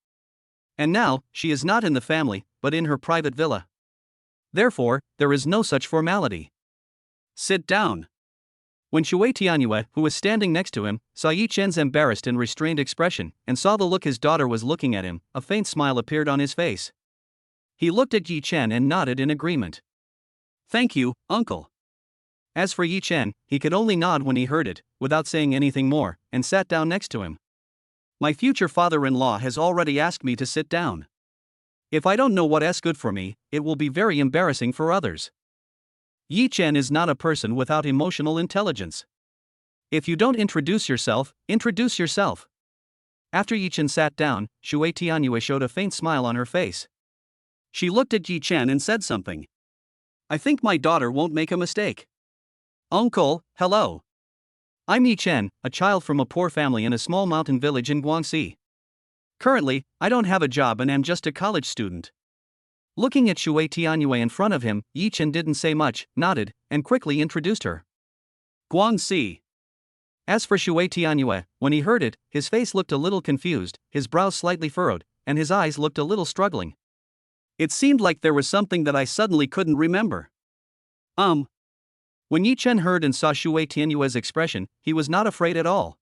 And now, she is not in the family, but in her private villa. Therefore, there is no such formality. Sit down. When Shuer Tianyue, who was standing next to him, saw Yichin's embarrassed and restrained expression, and saw the look his daughter was looking at him, a faint smile appeared on his face. He looked at Yichin and nodded in agreement. Thank you, uncle. As for Yichin, he could only nod when he heard it, without saying anything more, and sat down next to him. My future father-in-law has already asked me to sit down. If I don't know what's good for me, it will be very embarrassing for others. Yichin is not a person without emotional intelligence. If you don't introduce yourself, introduce yourself. After Yichin sat down, Shuer Tianyue showed a faint smile on her face. She looked at Yichin and said something. I think my daughter won't make a mistake. Uncle, hello. I'm Yichin, a child from a poor family in a small mountain village in Guangxi. Currently, I don't have a job and am just a college student. Looking at Shuer Tianyue in front of him, Yichin didn't say much, nodded, and quickly introduced her. Guangxi. As for Shuer Tianyue, when he heard it, his face looked a little confused, his brows slightly furrowed, and his eyes looked a little struggling. It seemed like there was something that I suddenly couldn't remember. When Yichin heard and saw Shuer Tianyue's expression, he was not afraid at all.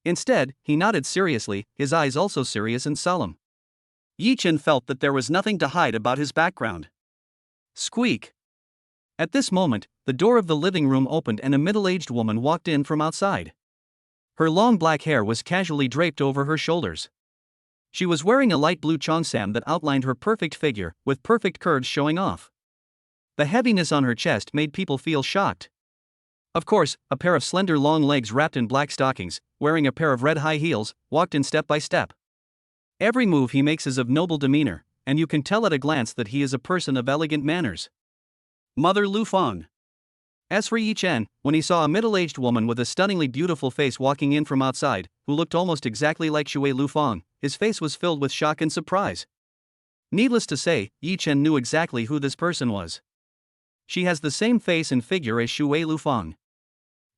Instead, he nodded seriously, his eyes also serious and solemn. Yichin felt that there was nothing to hide about his background. Squeak! At this moment, the door of the living room opened and a middle-aged woman walked in from outside. Her long black hair was casually draped over her shoulders. She was wearing a light blue cheongsam that outlined her perfect figure, with perfect curves showing off. The heaviness on her chest made people feel shocked. Of course, a pair of slender long legs wrapped in black stockings, wearing a pair of red high heels, walked in step by step. Every move he makes is of noble demeanor, and you can tell at a glance that he is a person of elegant manners. Mother Lufang. As for Yichin, when he saw a middle-aged woman with a stunningly beautiful face walking in from outside, who looked almost exactly like Shuer Lufang, his face was filled with shock and surprise. Needless to say, Yichin knew exactly who this person was. She has the same face and figure as Shuer Lufang.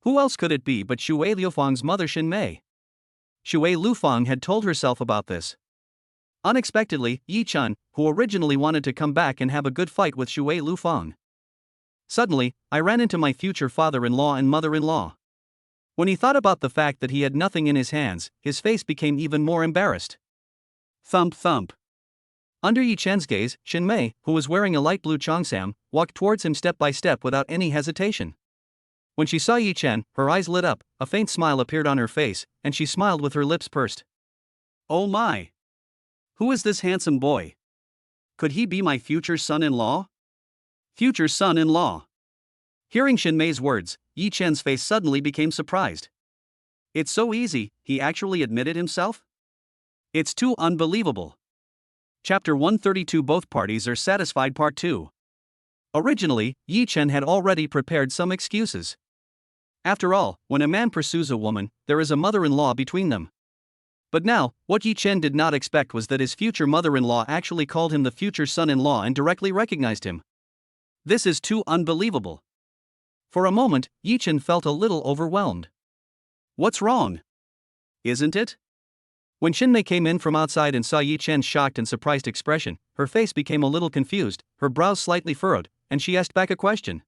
Who else could it be but Shuer Lufang's mother Shinmei? Shuer Lufang had told herself about this. Unexpectedly, Yichin, who originally wanted to come back and have a good fight with Shuer Lufang. Suddenly, I ran into my future father-in-law and mother-in-law. When he thought about the fact that he had nothing in his hands, his face became even more embarrassed. Thump thump. Under Yichin's gaze, Shinmei, who was wearing a light blue cheongsam, walked towards him step by step without any hesitation. When she saw Yichin, her eyes lit up, a faint smile appeared on her face, and she smiled with her lips pursed. Oh my! Who is this handsome boy? Could he be my future son-in-law? Future son-in-law. Hearing Shinmei's words, Yichin's face suddenly became surprised. It's so easy, he actually admitted himself? It's too unbelievable. Chapter 132 Both Parties Are Satisfied Part 2. Originally, Yichin had already prepared some excuses. After all, when a man pursues a woman, there is a mother-in-law between them. But now, what Yichin did not expect was that his future mother-in-law actually called him the future son-in-law and directly recognized him. This is too unbelievable. For a moment, Yichin felt a little overwhelmed. What's wrong? Isn't it? When Shinmei came in from outside and saw Yichin's shocked and surprised expression, her face became a little confused, her brows slightly furrowed, and she asked back a question.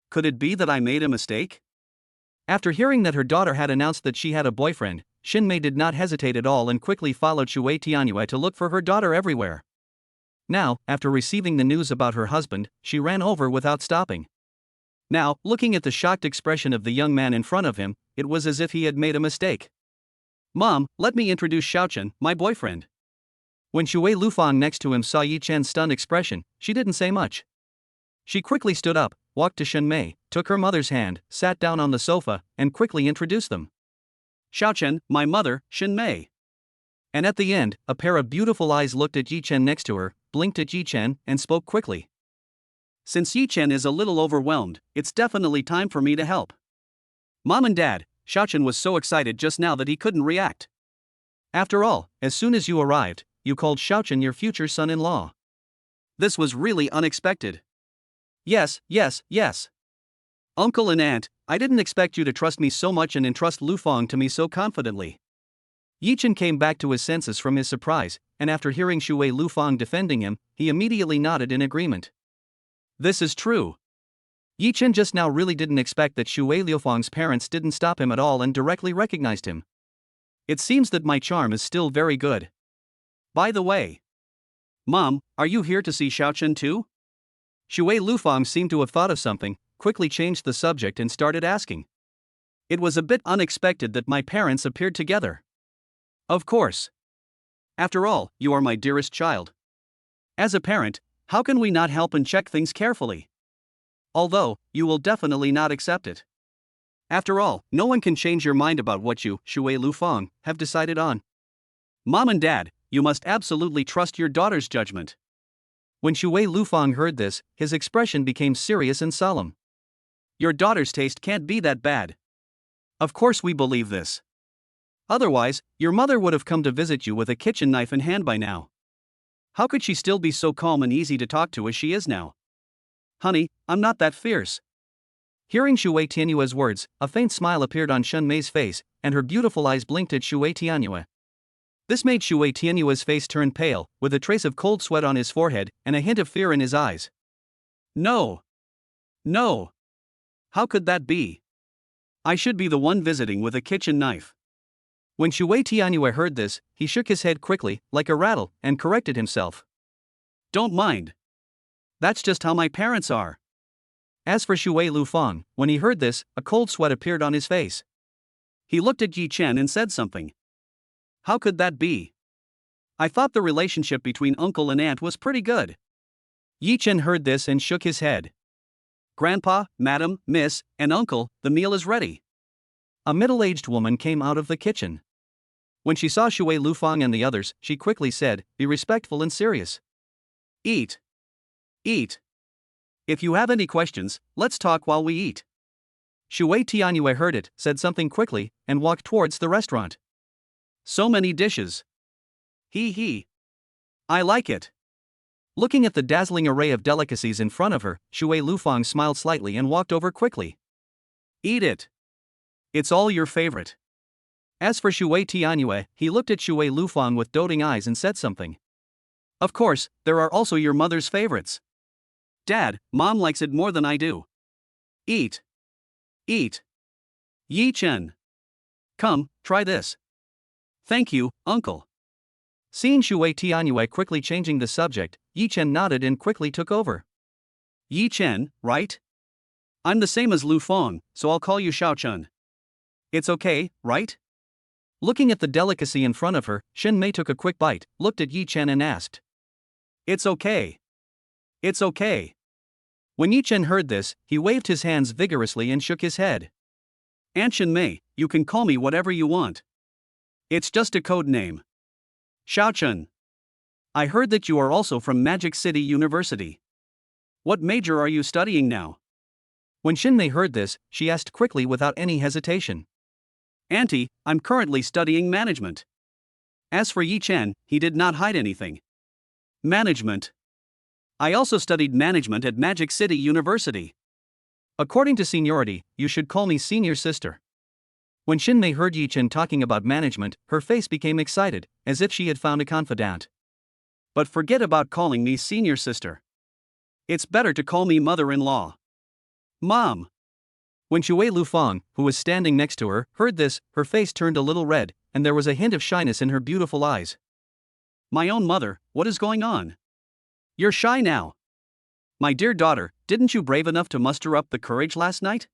Could it be that I made a mistake? After hearing that her daughter had announced that she had a boyfriend, Shinmei did not hesitate at all and quickly followed Shuer Tianyue to look for her daughter everywhere. Now, after receiving the news about her husband, she ran over without stopping. Now, looking at the shocked expression of the young man in front of him, it was as if he had made a mistake. Mom, let me introduce Xiaochen, my boyfriend. When Shuer Lufang next to him saw Yichin's stunned expression, she didn't say much. She quickly stood up, walked to Shinmei, took her mother's hand, sat down on the sofa, and quickly introduced them. Xiaochen, my mother, Shinmei. And at the end, a pair of beautiful eyes looked at Yichin next to her, blinked at Yichin, and spoke quickly. Since Yichin is a little overwhelmed, it's definitely time for me to help. Mom and Dad, Xiaochen was so excited just now that he couldn't react. After all, as soon as you arrived, you called Xiaochen your future son-in-law. This was really unexpected. Yes, yes, yes. Uncle and Aunt, I didn't expect you to trust me so much and entrust Lufang to me so confidently. Yichin came back to his senses from his surprise, and after hearing Shuer Lufang defending him, he immediately nodded in agreement. This is true. Yichin just now really didn't expect that Shuer Lufang's parents didn't stop him at all and directly recognized him. It seems that my charm is still very good. By the way, Mom, are you here to see Xiaochen too? Shuer Lufang seemed to have thought of something, quickly changed the subject and started asking. It was a bit unexpected that my parents appeared together. Of course. After all, you are my dearest child. As a parent, how can we not help and check things carefully? Although, you will definitely not accept it. After all, no one can change your mind about what you, Shuer Lufang, have decided on. Mom and Dad, you must absolutely trust your daughter's judgment. When Shuer Lufang heard this, his expression became serious and solemn. Your daughter's taste can't be that bad. Of course we believe this. Otherwise, your mother would have come to visit you with a kitchen knife in hand by now. How could she still be so calm and easy to talk to as she is now? Honey, I'm not that fierce. Hearing Shuer Tianyue's words, a faint smile appeared on Shen Mei's face, and her beautiful eyes blinked at Shuer Tianyue. This made Shuer Tianyue's face turn pale, with a trace of cold sweat on his forehead and a hint of fear in his eyes. No. No. How could that be? I should be the one visiting with a kitchen knife. When Shuer Tianyue heard this, he shook his head quickly, like a rattle, and corrected himself. Don't mind. That's just how my parents are. As for Shuer Lufang, when he heard this, a cold sweat appeared on his face. He looked at Yichin and said something. How could that be? I thought the relationship between uncle and aunt was pretty good. Yichin heard this and shook his head. Grandpa, Madam, Miss, and Uncle, the meal is ready. A middle-aged woman came out of the kitchen. When she saw Shuer Lufang and the others, she quickly said, "Be respectful and serious. Eat. Eat. If you have any questions, let's talk while we eat." Shuer Tianyue heard it, said something quickly, and walked towards the restaurant. So many dishes. Hee. I like it. Looking at the dazzling array of delicacies in front of her, Shuer Lufang smiled slightly and walked over quickly. Eat it. It's all your favorite. As for Shuer Tianyue, he looked at Shuer Lufang with doting eyes and said something. Of course, there are also your mother's favorites. Dad, Mom likes it more than I do. Eat. Eat. Yichin. Come, try this. Thank you, Uncle. Seeing Shuer Tianyue quickly changing the subject, Yichin nodded and quickly took over. Yichin, right? I'm the same as Lufang, so I'll call you Xiaochen. It's okay, right? Looking at the delicacy in front of her, Shen Mei took a quick bite, looked at Yichin and asked. It's okay. It's okay. When Yichin heard this, he waved his hands vigorously and shook his head. Aunt Shen Mei, you can call me whatever you want. It's just a code name. Xiaochen. I heard that you are also from Magic City University. What major are you studying now? When Shen Mei heard this, she asked quickly without any hesitation. Auntie, I'm currently studying management. As for Yichin, he did not hide anything. Management. I also studied management at Magic City University. According to seniority, you should call me senior sister. When Shen Mei heard Yichin talking about management, her face became excited, as if she had found a confidant. But forget about calling me senior sister. It's better to call me mother-in-law. Mom. When Shuer Lufang, who was standing next to her, heard this, her face turned a little red, and there was a hint of shyness in her beautiful eyes. My own mother, what is going on? You're shy now. My dear daughter, didn't you brave enough to muster up the courage last night?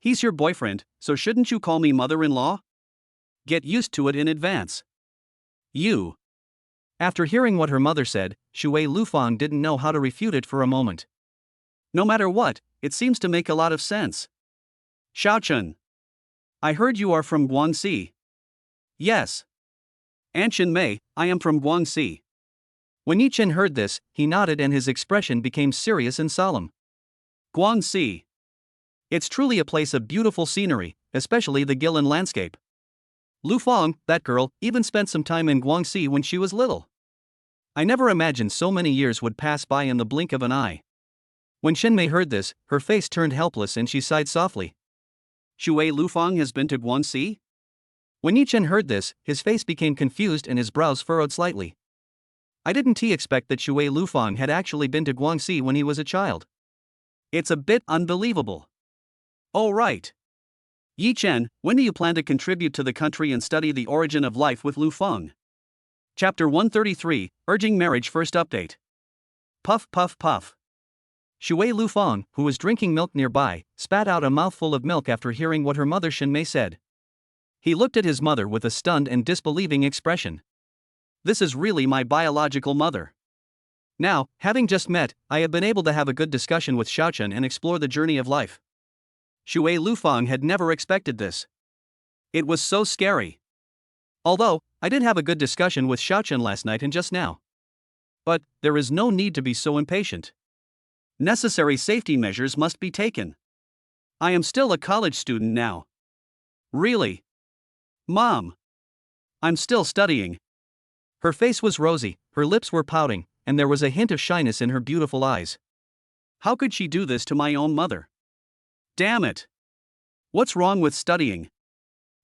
He's your boyfriend, so shouldn't you call me mother-in-law? Get used to it in advance. You. After hearing what her mother said, Shuer Lufang didn't know how to refute it for a moment. No matter what, it seems to make a lot of sense. Xiaochen. I heard you are from Guangxi. Yes. Aunt Shen Mei, I am from Guangxi. When Yichin heard this, he nodded and his expression became serious and solemn. Guangxi. It's truly a place of beautiful scenery, especially the Guilin landscape. Lufang, that girl, even spent some time in Guangxi when she was little. I never imagined so many years would pass by in the blink of an eye. When Shinmei heard this, her face turned helpless and she sighed softly. Shuer Lufang has been to Guangxi? When Yichin heard this, his face became confused and his brows furrowed slightly. I didn't expect that Shuer Lufang had actually been to Guangxi when he was a child. It's a bit unbelievable. Oh right. Yichin, when do you plan to contribute to the country and study the origin of life with Lufang? Chapter 133, Urging Marriage First Update. Puff puff puff. Shuer Lufang, who was drinking milk nearby, spat out a mouthful of milk after hearing what her mother Shinmei said. He looked at his mother with a stunned and disbelieving expression. This is really my biological mother. Now, having just met, I have been able to have a good discussion with Xiaochen and explore the journey of life. Shuer Lufang had never expected this. It was so scary. Although, I did have a good discussion with Xiaochen last night and just now. But, there is no need to be so impatient. Necessary safety measures must be taken. I am still a college student now. Really? Mom. I'm still studying. Her face was rosy, her lips were pouting, and there was a hint of shyness in her beautiful eyes. How could she do this to my own mother? Damn it. What's wrong with studying?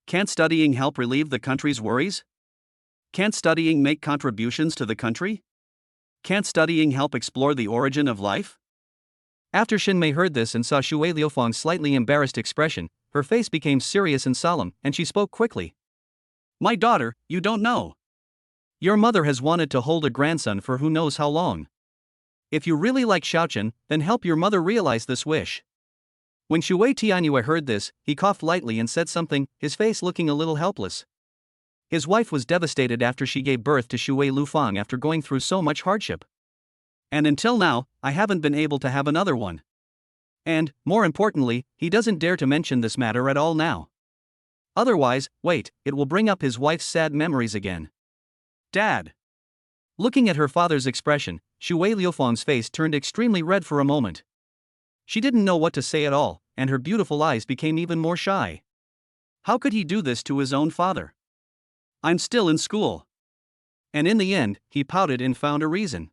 Can't studying help relieve the country's worries? Can't studying make contributions to the country? Can't studying help explore the origin of life? After Shinmei heard this and saw Shuer Lufang's slightly embarrassed expression, her face became serious and solemn, and she spoke quickly. My daughter, you don't know. Your mother has wanted to hold a grandson for who knows how long. If you really like Xiaochen, then help your mother realize this wish. When Shuer Tianyue heard this, he coughed lightly and said something, his face looking a little helpless. His wife was devastated after she gave birth to Shuer Lufang after going through so much hardship. And until now, I haven't been able to have another one. And, more importantly, he doesn't dare to mention this matter at all now. Otherwise, wait, it will bring up his wife's sad memories again. Dad. Looking at her father's expression, Shuer Lufang's face turned extremely red for a moment. She didn't know what to say at all, and her beautiful eyes became even more shy. How could he do this to his own father? I'm still in school. And in the end, he pouted and found a reason.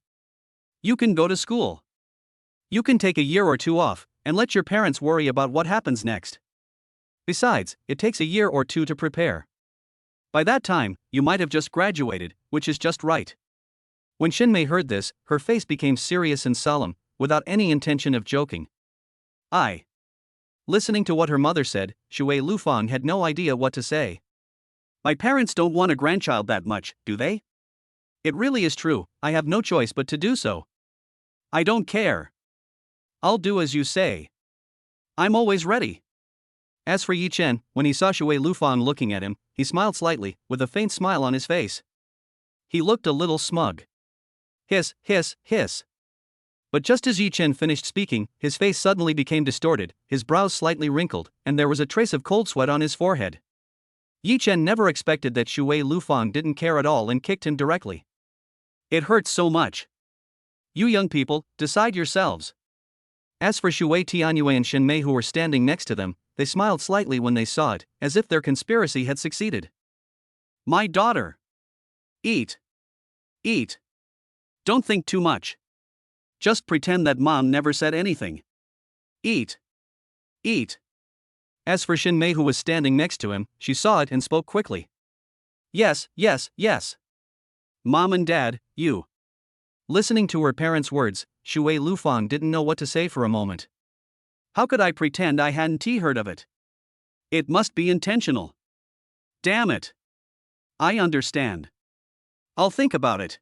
You can go to school. You can take a year or two off, and let your parents worry about what happens next. Besides, it takes a year or two to prepare. By that time, you might have just graduated, which is just right. When Shinmei heard this, her face became serious and solemn, without any intention of joking. Listening to what her mother said, Shuer Lufang had no idea what to say. My parents don't want a grandchild that much, do they? It really is true, I have no choice but to do so. I don't care. I'll do as you say. I'm always ready. As for Yichin, when he saw Shuer Lufang looking at him, he smiled slightly, with a faint smile on his face. He looked a little smug. Hiss, hiss, hiss. But just as Yichin finished speaking, his face suddenly became distorted, his brows slightly wrinkled, and there was a trace of cold sweat on his forehead. Yichin never expected that Shuer Lufang didn't care at all and kicked him directly. It hurts so much. You young people, decide yourselves. As for Shuer Tianyue and Shinmei who were standing next to them, they smiled slightly when they saw it, as if their conspiracy had succeeded. My daughter. Eat. Eat. Don't think too much. Just pretend that mom never said anything. Eat. Eat. As for Shinmei who was standing next to him, she saw it and spoke quickly. Yes, yes, yes. Mom and Dad, you. Listening to her parents' words, Shuer Lufang didn't know what to say for a moment. How could I pretend I hadn't heard of it? It must be intentional. Damn it. I understand. I'll think about it.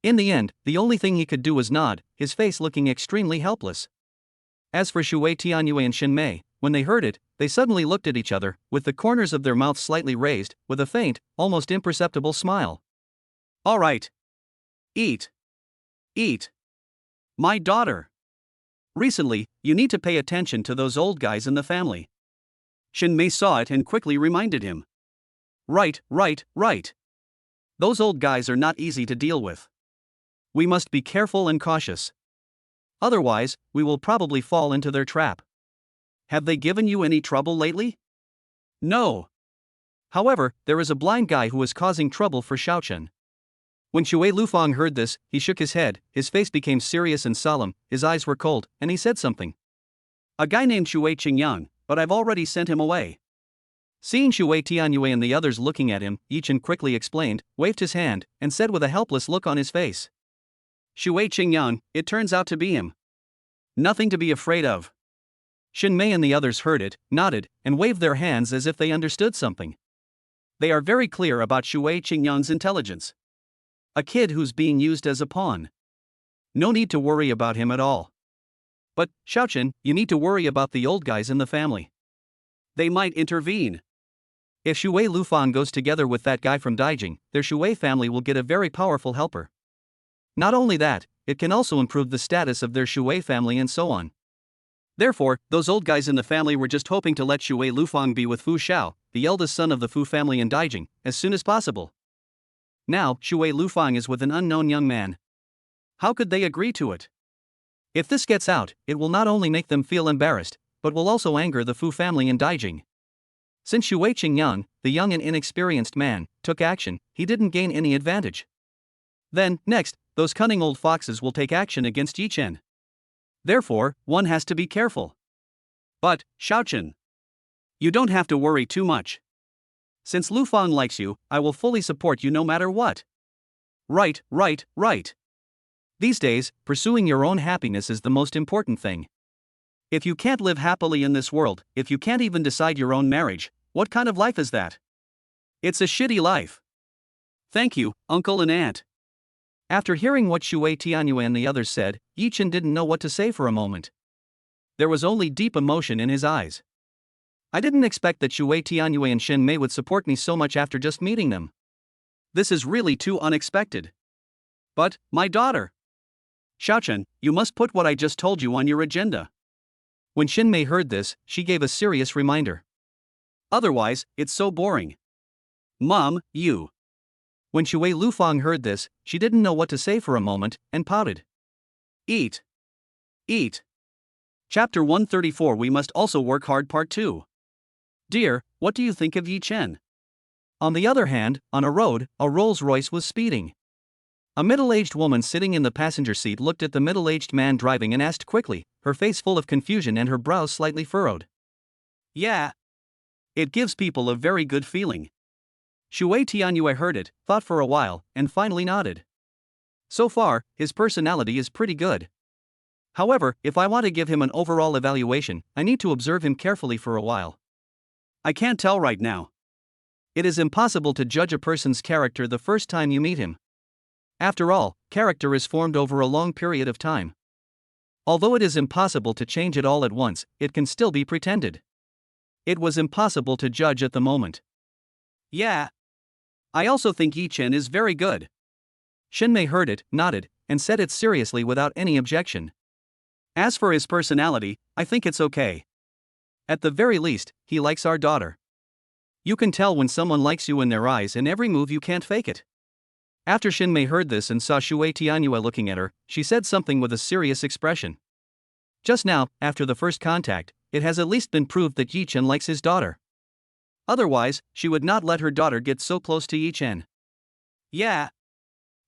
In the end, the only thing he could do was nod, his face looking extremely helpless. As for Shuer Tianyue and Shinmei, when they heard it, they suddenly looked at each other, with the corners of their mouths slightly raised, with a faint, almost imperceptible smile. All right. Eat. Eat. My daughter. Recently, you need to pay attention to those old guys in the family. Shinmei saw it and quickly reminded him. Right. Those old guys are not easy to deal with. We must be careful and cautious. Otherwise, we will probably fall into their trap. Have they given you any trouble lately? No. However, there is a blind guy who is causing trouble for Xiaochen. When Shuer Lufang heard this, he shook his head, his face became serious and solemn, his eyes were cold, and he said something. A guy named Shuer Qingyang, but I've already sent him away. Seeing Shuer Tianyue and the others looking at him, Yichin quickly explained, waved his hand, and said with a helpless look on his face. Shuer Qingyang, it turns out to be him. Nothing to be afraid of. Shinmei and the others heard it, nodded, and waved their hands as if they understood something. They are very clear about Shuer Qingyang's intelligence. A kid who's being used as a pawn. No need to worry about him at all. But, Shaochen, you need to worry about the old guys in the family. They might intervene. If Shuer Lufang goes together with that guy from Daijing, their Shuer family will get a very powerful helper. Not only that, it can also improve the status of their Shuer family and so on. Therefore, those old guys in the family were just hoping to let Shuer Lufang be with Fu Xiao, the eldest son of the Fu family in Daijing, as soon as possible. Now, Shuer Lufang is with an unknown young man. How could they agree to it? If this gets out, it will not only make them feel embarrassed, but will also anger the Fu family in Daijing. Since Shuer Qingyang, the young and inexperienced man, took action, he didn't gain any advantage. Then, next, those cunning old foxes will take action against Yichin. Therefore, one has to be careful. But, Shaochen, you don't have to worry too much. Since Lufang likes you, I will fully support you no matter what. Right. These days, pursuing your own happiness is the most important thing. If you can't live happily in this world, if you can't even decide your own marriage, what kind of life is that? It's a shitty life. Thank you, uncle and aunt. After hearing what Shuer Tianyue and the others said, Yichin didn't know what to say for a moment. There was only deep emotion in his eyes. I didn't expect that Shuer Tianyue and Shinmei would support me so much after just meeting them. This is really too unexpected. But, my daughter. Shaochen, you must put what I just told you on your agenda. When Shinmei heard this, she gave a serious reminder. Otherwise, it's so boring. Mom, you. When Shuer Lufang heard this, she didn't know what to say for a moment, and pouted. Eat. Chapter 134 We Must Also Work Hard Part 2. Dear, what do you think of Yichin? On the other hand, on a road, a Rolls-Royce was speeding. A middle-aged woman sitting in the passenger seat looked at the middle-aged man driving and asked quickly, her face full of confusion and her brows slightly furrowed. Yeah. It gives people a very good feeling. Shuer Tianyue heard it, thought for a while, and finally nodded. So far, his personality is pretty good. However, if I want to give him an overall evaluation, I need to observe him carefully for a while. I can't tell right now. It is impossible to judge a person's character the first time you meet him. After all, character is formed over a long period of time. Although it is impossible to change it all at once, it can still be pretended. It was impossible to judge at the moment. Yeah. I also think Yichin is very good. Shinmei heard it, nodded, and said it seriously without any objection. As for his personality, I think it's okay. At the very least, he likes our daughter. You can tell when someone likes you in their eyes and every move you can't fake it. After Shinmei heard this and saw Shuer Tianyue looking at her, she said something with a serious expression. Just now, after the first contact, it has at least been proved that Yichin likes his daughter. Otherwise, she would not let her daughter get so close to Yichin. Yeah.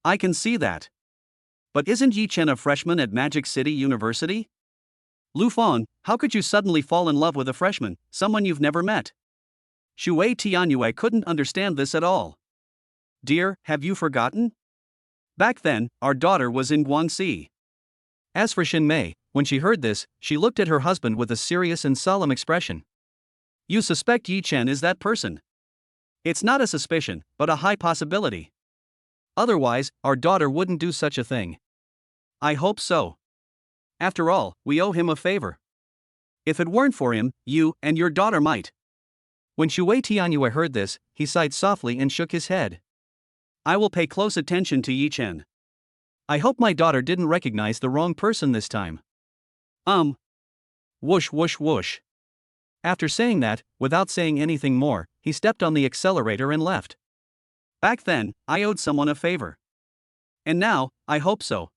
I can see that. But isn't Yichin a freshman at Magic City University? Lufang, how could you suddenly fall in love with a freshman, someone you've never met? Shuer Tianyue couldn't understand this at all. Dear, have you forgotten? Back then, our daughter was in Guangxi. As for Shinmei, when she heard this, she looked at her husband with a serious and solemn expression. You suspect Yichin is that person? It's not a suspicion, but a high possibility. Otherwise, our daughter wouldn't do such a thing. I hope so. After all, we owe him a favor. If it weren't for him, you and your daughter might. When Shuer Tianyue heard this, he sighed softly and shook his head. I will pay close attention to Yichin. I hope my daughter didn't recognize the wrong person this time. Whoosh whoosh whoosh. After saying that, without saying anything more, he stepped on the accelerator and left. Back then, I owed someone a favor. And now, I hope so.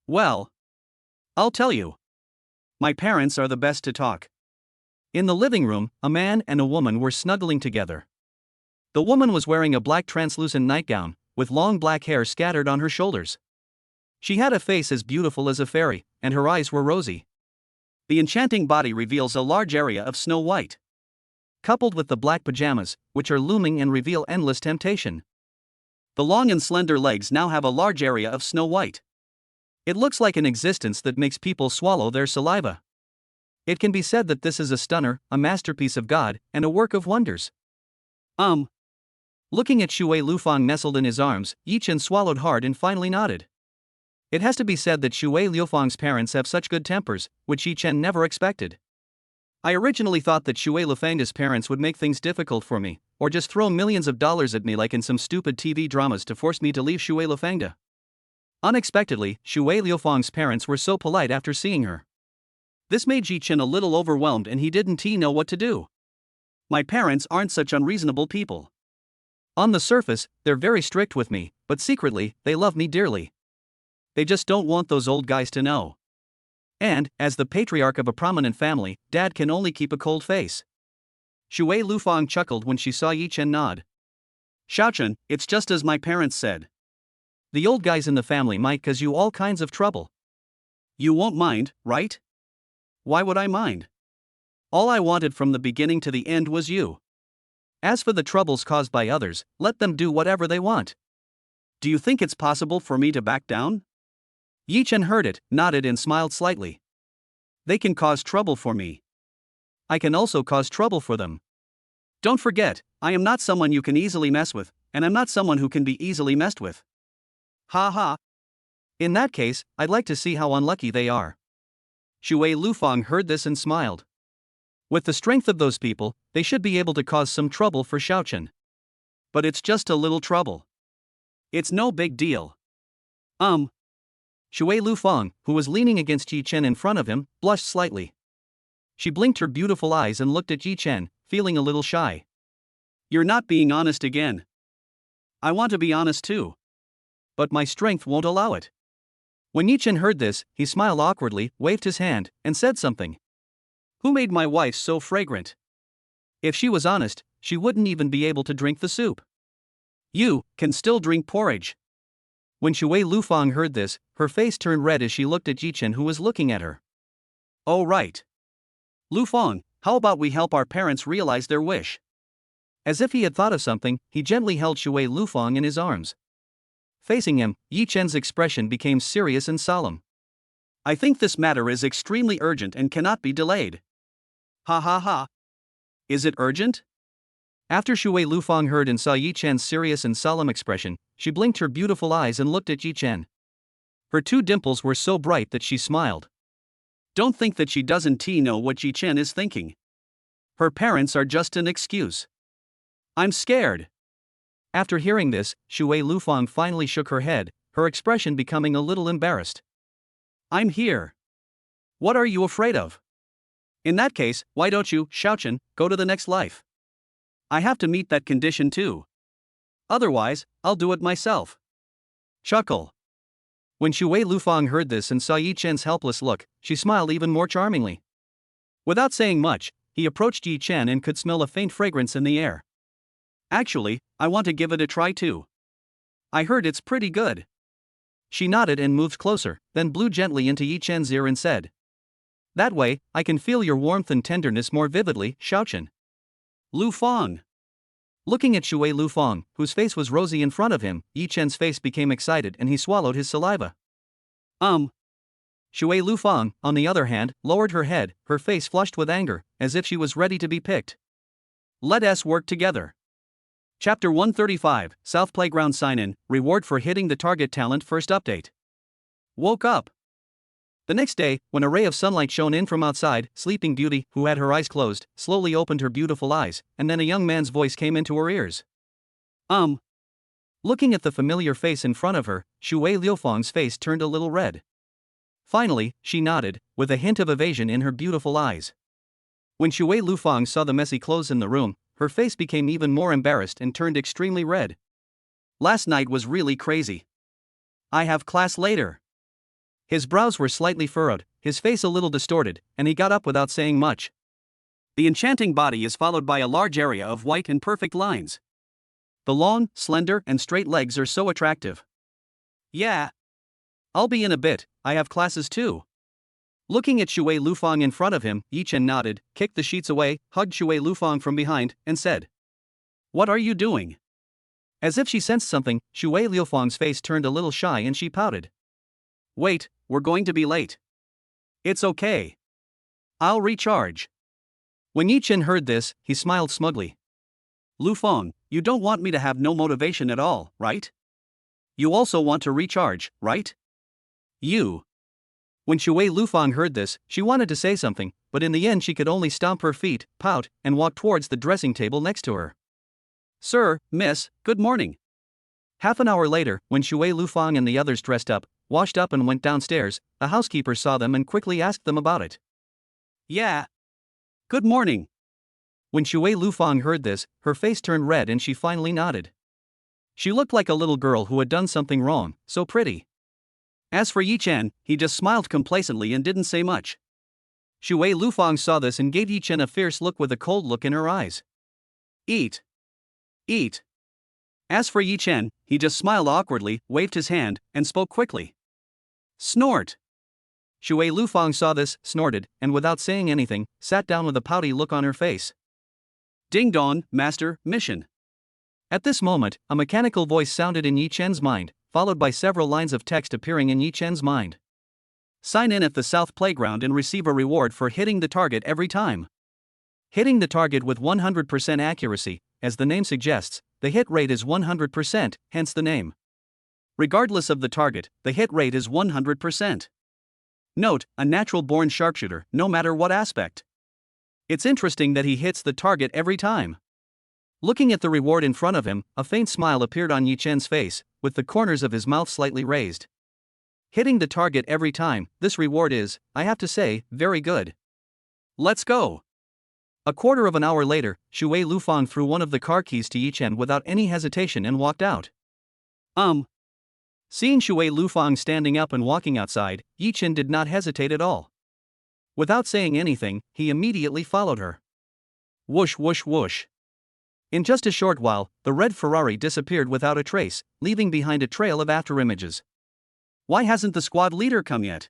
Well, I'll tell you. My parents are the best to talk. In the living room, a man and a woman were snuggling together. The woman was wearing a black translucent nightgown, with long black hair scattered on her shoulders. She had a face as beautiful as a fairy, and her eyes were rosy. The enchanting body reveals a large area of snow white, coupled with the black pajamas, which are looming and reveal endless temptation. The long and slender legs now have a large area of snow white. It looks like an existence that makes people swallow their saliva. It can be said that this is a stunner, a masterpiece of God, and a work of wonders. Looking at Shuer Lufang nestled in his arms, Yichin swallowed hard and finally nodded. It has to be said that Shuer Lufang's parents have such good tempers, which Yichin never expected. I originally thought that Shuer Lufang's parents would make things difficult for me, or just throw millions of dollars at me like in some stupid TV dramas to force me to leave Shuer Lufang. Unexpectedly, Shuer Lufang's parents were so polite after seeing her. This made Yichin a little overwhelmed and he didn't know what to do. My parents aren't such unreasonable people. On the surface, they're very strict with me, but secretly, they love me dearly. They just don't want those old guys to know. And, as the patriarch of a prominent family, Dad can only keep a cold face. Shuer Lufang chuckled when she saw Yichin nod. Xiaochen, it's just as my parents said. The old guys in the family might cause you all kinds of trouble. You won't mind, right? Why would I mind? All I wanted from the beginning to the end was you. As for the troubles caused by others, let them do whatever they want. Do you think it's possible for me to back down? Yichin heard it, nodded and smiled slightly. They can cause trouble for me. I can also cause trouble for them. Don't forget, I am not someone you can easily mess with, and I'm not someone who can be easily messed with. Ha ha. In that case, I'd like to see how unlucky they are. Shuer Lufang heard this and smiled. With the strength of those people, they should be able to cause some trouble for Xiaochen. But it's just a little trouble. It's no big deal. Shuer Lufang, who was leaning against Yichin in front of him, blushed slightly. She blinked her beautiful eyes and looked at Yichin, feeling a little shy. You're not being honest again. I want to be honest too. But my strength won't allow it. When Yichin heard this, he smiled awkwardly, waved his hand, and said something. Who made my wife so fragrant? If she was honest, she wouldn't even be able to drink the soup. You can still drink porridge. When Shuer Lufang heard this, her face turned red as she looked at Yichin, who was looking at her. Oh right. Lufang, how about we help our parents realize their wish? As if he had thought of something, he gently held Shuer Lufang in his arms. Facing him, Yichin's expression became serious and solemn. I think this matter is extremely urgent and cannot be delayed. Ha ha ha. Is it urgent? After Shuer Lufang heard and saw Yichin's serious and solemn expression, she blinked her beautiful eyes and looked at Yichin. Her two dimples were so bright that she smiled. Don't think that she doesn't know what Yichin is thinking. Her parents are just an excuse. I'm scared. After hearing this, Shuer Lufang finally shook her head, her expression becoming a little embarrassed. I'm here. What are you afraid of? In that case, why don't you, Xiaochen, go to the next life? I have to meet that condition too. Otherwise, I'll do it myself. Chuckle. When Shuer Lufang heard this and saw Yichin's helpless look, she smiled even more charmingly. Without saying much, he approached Yichin and could smell a faint fragrance in the air. Actually, I want to give it a try too. I heard it's pretty good. She nodded and moved closer, then blew gently into Yichin's ear and said. That way, I can feel your warmth and tenderness more vividly, Xiaochen. Lufang. Looking at Shuer Lufang, whose face was rosy in front of him, Yichin's face became excited and he swallowed his saliva. Shuer Lufang, on the other hand, lowered her head, her face flushed with anger, as if she was ready to be picked. Let us work together. Chapter 135, South Playground Sign-In, Reward for Hitting the Target Talent First Update. Woke up. The next day, when a ray of sunlight shone in from outside, Sleeping Beauty, who had her eyes closed, slowly opened her beautiful eyes, and then a young man's voice came into her ears. Looking at the familiar face in front of her, Shuer Lufang's face turned a little red. Finally, she nodded, with a hint of evasion in her beautiful eyes. When Shuer Lufang saw the messy clothes in the room, her face became even more embarrassed and turned extremely red. Last night was really crazy. I have class later. His brows were slightly furrowed, his face a little distorted, and he got up without saying much. The enchanting body is followed by a large area of white and perfect lines. The long, slender, and straight legs are so attractive. Yeah. I'll be in a bit, I have classes too. Looking at Shuer Lufang in front of him, Yichin nodded, kicked the sheets away, hugged Shuer Lufang from behind, and said, "What are you doing?" As if she sensed something, Shuer Lufang's face turned a little shy and she pouted. "Wait, we're going to be late." "It's okay. I'll recharge." When Yichin heard this, he smiled smugly. "Lufang, you don't want me to have no motivation at all, right? You also want to recharge, right? You." When Shuer Lufang heard this, she wanted to say something, but in the end she could only stomp her feet, pout, and walk towards the dressing table next to her. "Sir, miss, good morning." Half an hour later, when Shuer Lufang and the others dressed up, washed up and went downstairs, a housekeeper saw them and quickly asked them about it. "Yeah. Good morning." When Shuer Lufang heard this, her face turned red and she finally nodded. She looked like a little girl who had done something wrong, so pretty. As for Yichin, he just smiled complacently and didn't say much. Shuer Lufang saw this and gave Yichin a fierce look with a cold look in her eyes. "Eat. Eat." As for Yichin, he just smiled awkwardly, waved his hand, and spoke quickly. "Snort." Shuer Lufang saw this, snorted, and without saying anything, sat down with a pouty look on her face. "Ding dong, master, mission." At this moment, a mechanical voice sounded in Yichin's mind, followed by several lines of text appearing in Yichin's mind. "Sign in at the South Playground and receive a reward for hitting the target every time." Hitting the target with 100% accuracy, as the name suggests, the hit rate is 100%, hence the name. Regardless of the target, the hit rate is 100%. Note, a natural-born sharpshooter, no matter what aspect. It's interesting that he hits the target every time. Looking at the reward in front of him, a faint smile appeared on Yichin's face, with the corners of his mouth slightly raised. Hitting the target every time, this reward is, I have to say, very good. Let's go. A quarter of an hour later, Shuer Lufang threw one of the car keys to Yichin without any hesitation and walked out. Seeing Shuer Lufang standing up and walking outside, Yichin did not hesitate at all. Without saying anything, he immediately followed her. Whoosh whoosh whoosh. In just a short while, the red Ferrari disappeared without a trace, leaving behind a trail of afterimages. Why hasn't the squad leader come yet?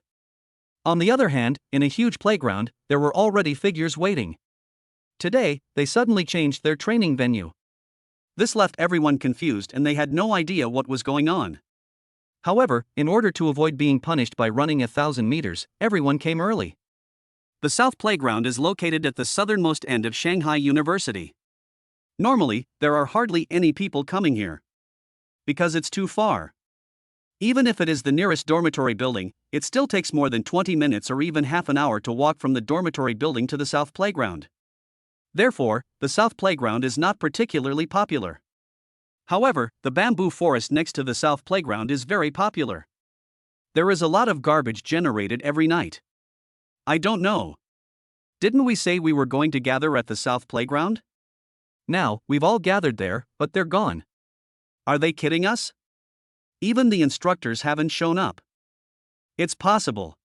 On the other hand, in a huge playground, there were already figures waiting. Today, they suddenly changed their training venue. This left everyone confused and they had no idea what was going on. However, in order to avoid being punished by running 1,000 meters, everyone came early. The South Playground is located at the southernmost end of Shanghai University. Normally, there are hardly any people coming here. Because it's too far. Even if it is the nearest dormitory building, it still takes more than 20 minutes or even half an hour to walk from the dormitory building to the South Playground. Therefore, the South Playground is not particularly popular. However, the bamboo forest next to the South Playground is very popular. There is a lot of garbage generated every night. I don't know. Didn't we say we were going to gather at the South Playground? Now, we've all gathered there, but they're gone. Are they kidding us? Even the instructors haven't shown up. It's possible.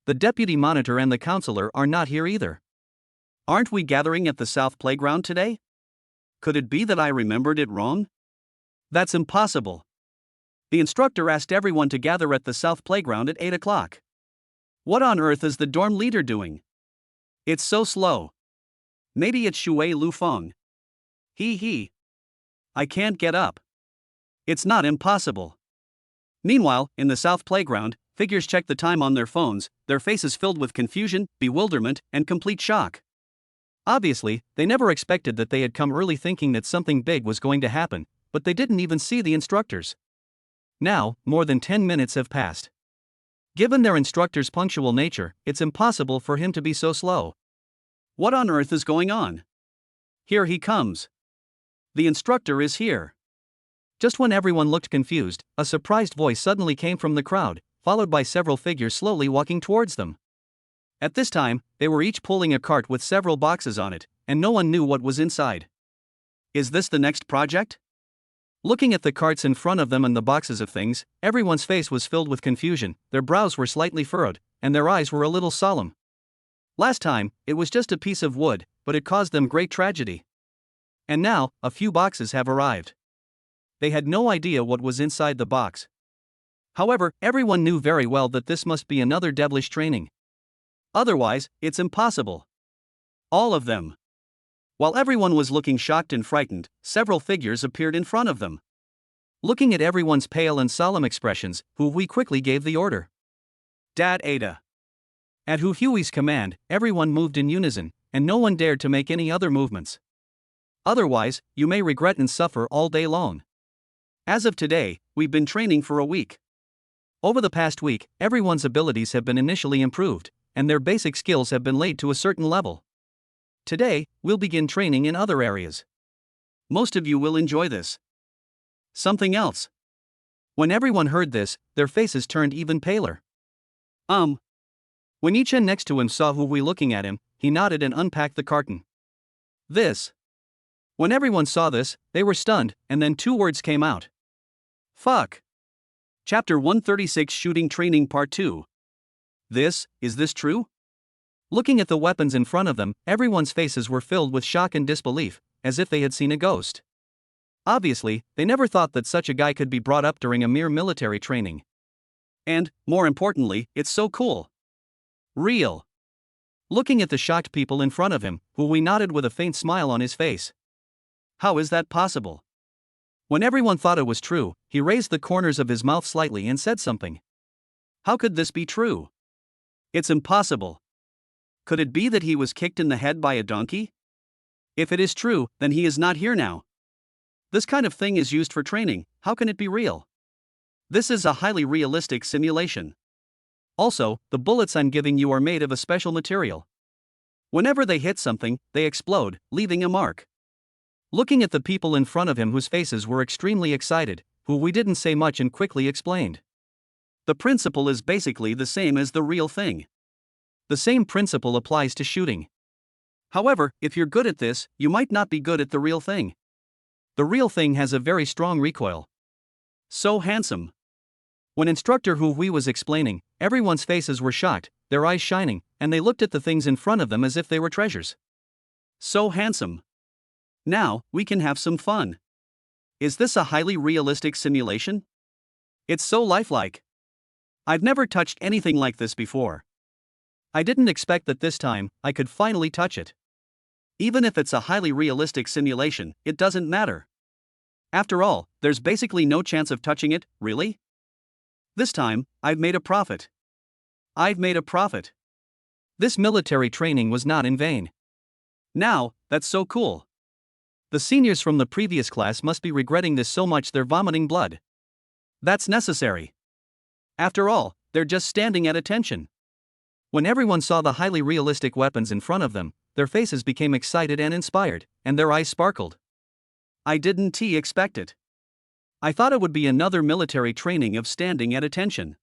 The deputy monitor and the counselor are not here either. Aren't we gathering at the South Playground today? Could it be that I remembered it wrong? That's impossible. The instructor asked everyone to gather at the South Playground at 8 o'clock. What on earth is the dorm leader doing? It's so slow. Maybe it's Shuer Lufang. He. I can't get up. It's not impossible. Meanwhile, in the South Playground, figures check the time on their phones, their faces filled with confusion, bewilderment, and complete shock. Obviously, they never expected that they had come early thinking that something big was going to happen, but they didn't even see the instructors. Now, more than 10 minutes have passed. Given their instructor's punctual nature, it's impossible for him to be so slow. What on earth is going on? Here he comes. The instructor is here. Just when everyone looked confused, a surprised voice suddenly came from the crowd, followed by several figures slowly walking towards them. At this time, they were each pulling a cart with several boxes on it, and no one knew what was inside. Is this the next project? Looking at the carts in front of them and the boxes of things, everyone's face was filled with confusion, their brows were slightly furrowed, and their eyes were a little solemn. Last time, it was just a piece of wood, but it caused them great tragedy. And now, a few boxes have arrived. they had no idea what was inside the box. However, everyone knew very well that this must be another devilish training. Otherwise, it's impossible. All of them. While everyone was looking shocked and frightened, several figures appeared in front of them. Looking at everyone's pale and solemn expressions, Hui quickly gave the order. Dad Ada. At Hui's command, everyone moved in unison, and no one dared to make any other movements. Otherwise, you may regret and suffer all day long. As of today, we've been training for a week. Over the past week, everyone's abilities have been initially improved, and their basic skills have been laid to a certain level. Today, we'll begin training in other areas. Most of you will enjoy this. Something else. When everyone heard this, their faces turned even paler. When Yichin next to him saw Hui looking at him, he nodded and unpacked the carton. This. When everyone saw this, they were stunned, and then two words came out. Fuck. Chapter 136 Shooting Training Part 2. Is this true? Looking at the weapons in front of them, everyone's faces were filled with shock and disbelief, as if they had seen a ghost. Obviously, they never thought that such a guy could be brought up during a mere military training. And, more importantly, it's so cool. Real. Looking at the shocked people in front of him, Hui nodded with a faint smile on his face. How is that possible? When everyone thought it was true, he raised the corners of his mouth slightly and said something. How could this be true? It's impossible. Could it be that he was kicked in the head by a donkey? If it is true, then he is not here now. This kind of thing is used for training, how can it be real? This is a highly realistic simulation. Also, the bullets I'm giving you are made of a special material. Whenever they hit something, they explode, leaving a mark. Looking at the people in front of him whose faces were extremely excited, Hui didn't say much and quickly explained. The principle is basically the same as the real thing. The same principle applies to shooting. However, if you're good at this, you might not be good at the real thing. The real thing has a very strong recoil. So handsome. When instructor Hui was explaining, everyone's faces were shocked, their eyes shining, and they looked at the things in front of them as if they were treasures. So handsome. Now, we can have some fun. Is this a highly realistic simulation? It's so lifelike. I've never touched anything like this before. I didn't expect that this time, I could finally touch it. Even if it's a highly realistic simulation, it doesn't matter. After all, there's basically no chance of touching it, really? This time, I've made a profit. This military training was not in vain. Now, that's so cool. The seniors from the previous class must be regretting this so much they're vomiting blood. That's necessary. After all, they're just standing at attention. When everyone saw the highly realistic weapons in front of them, their faces became excited and inspired, and their eyes sparkled. I didn't expect it. I thought it would be another military training of standing at attention.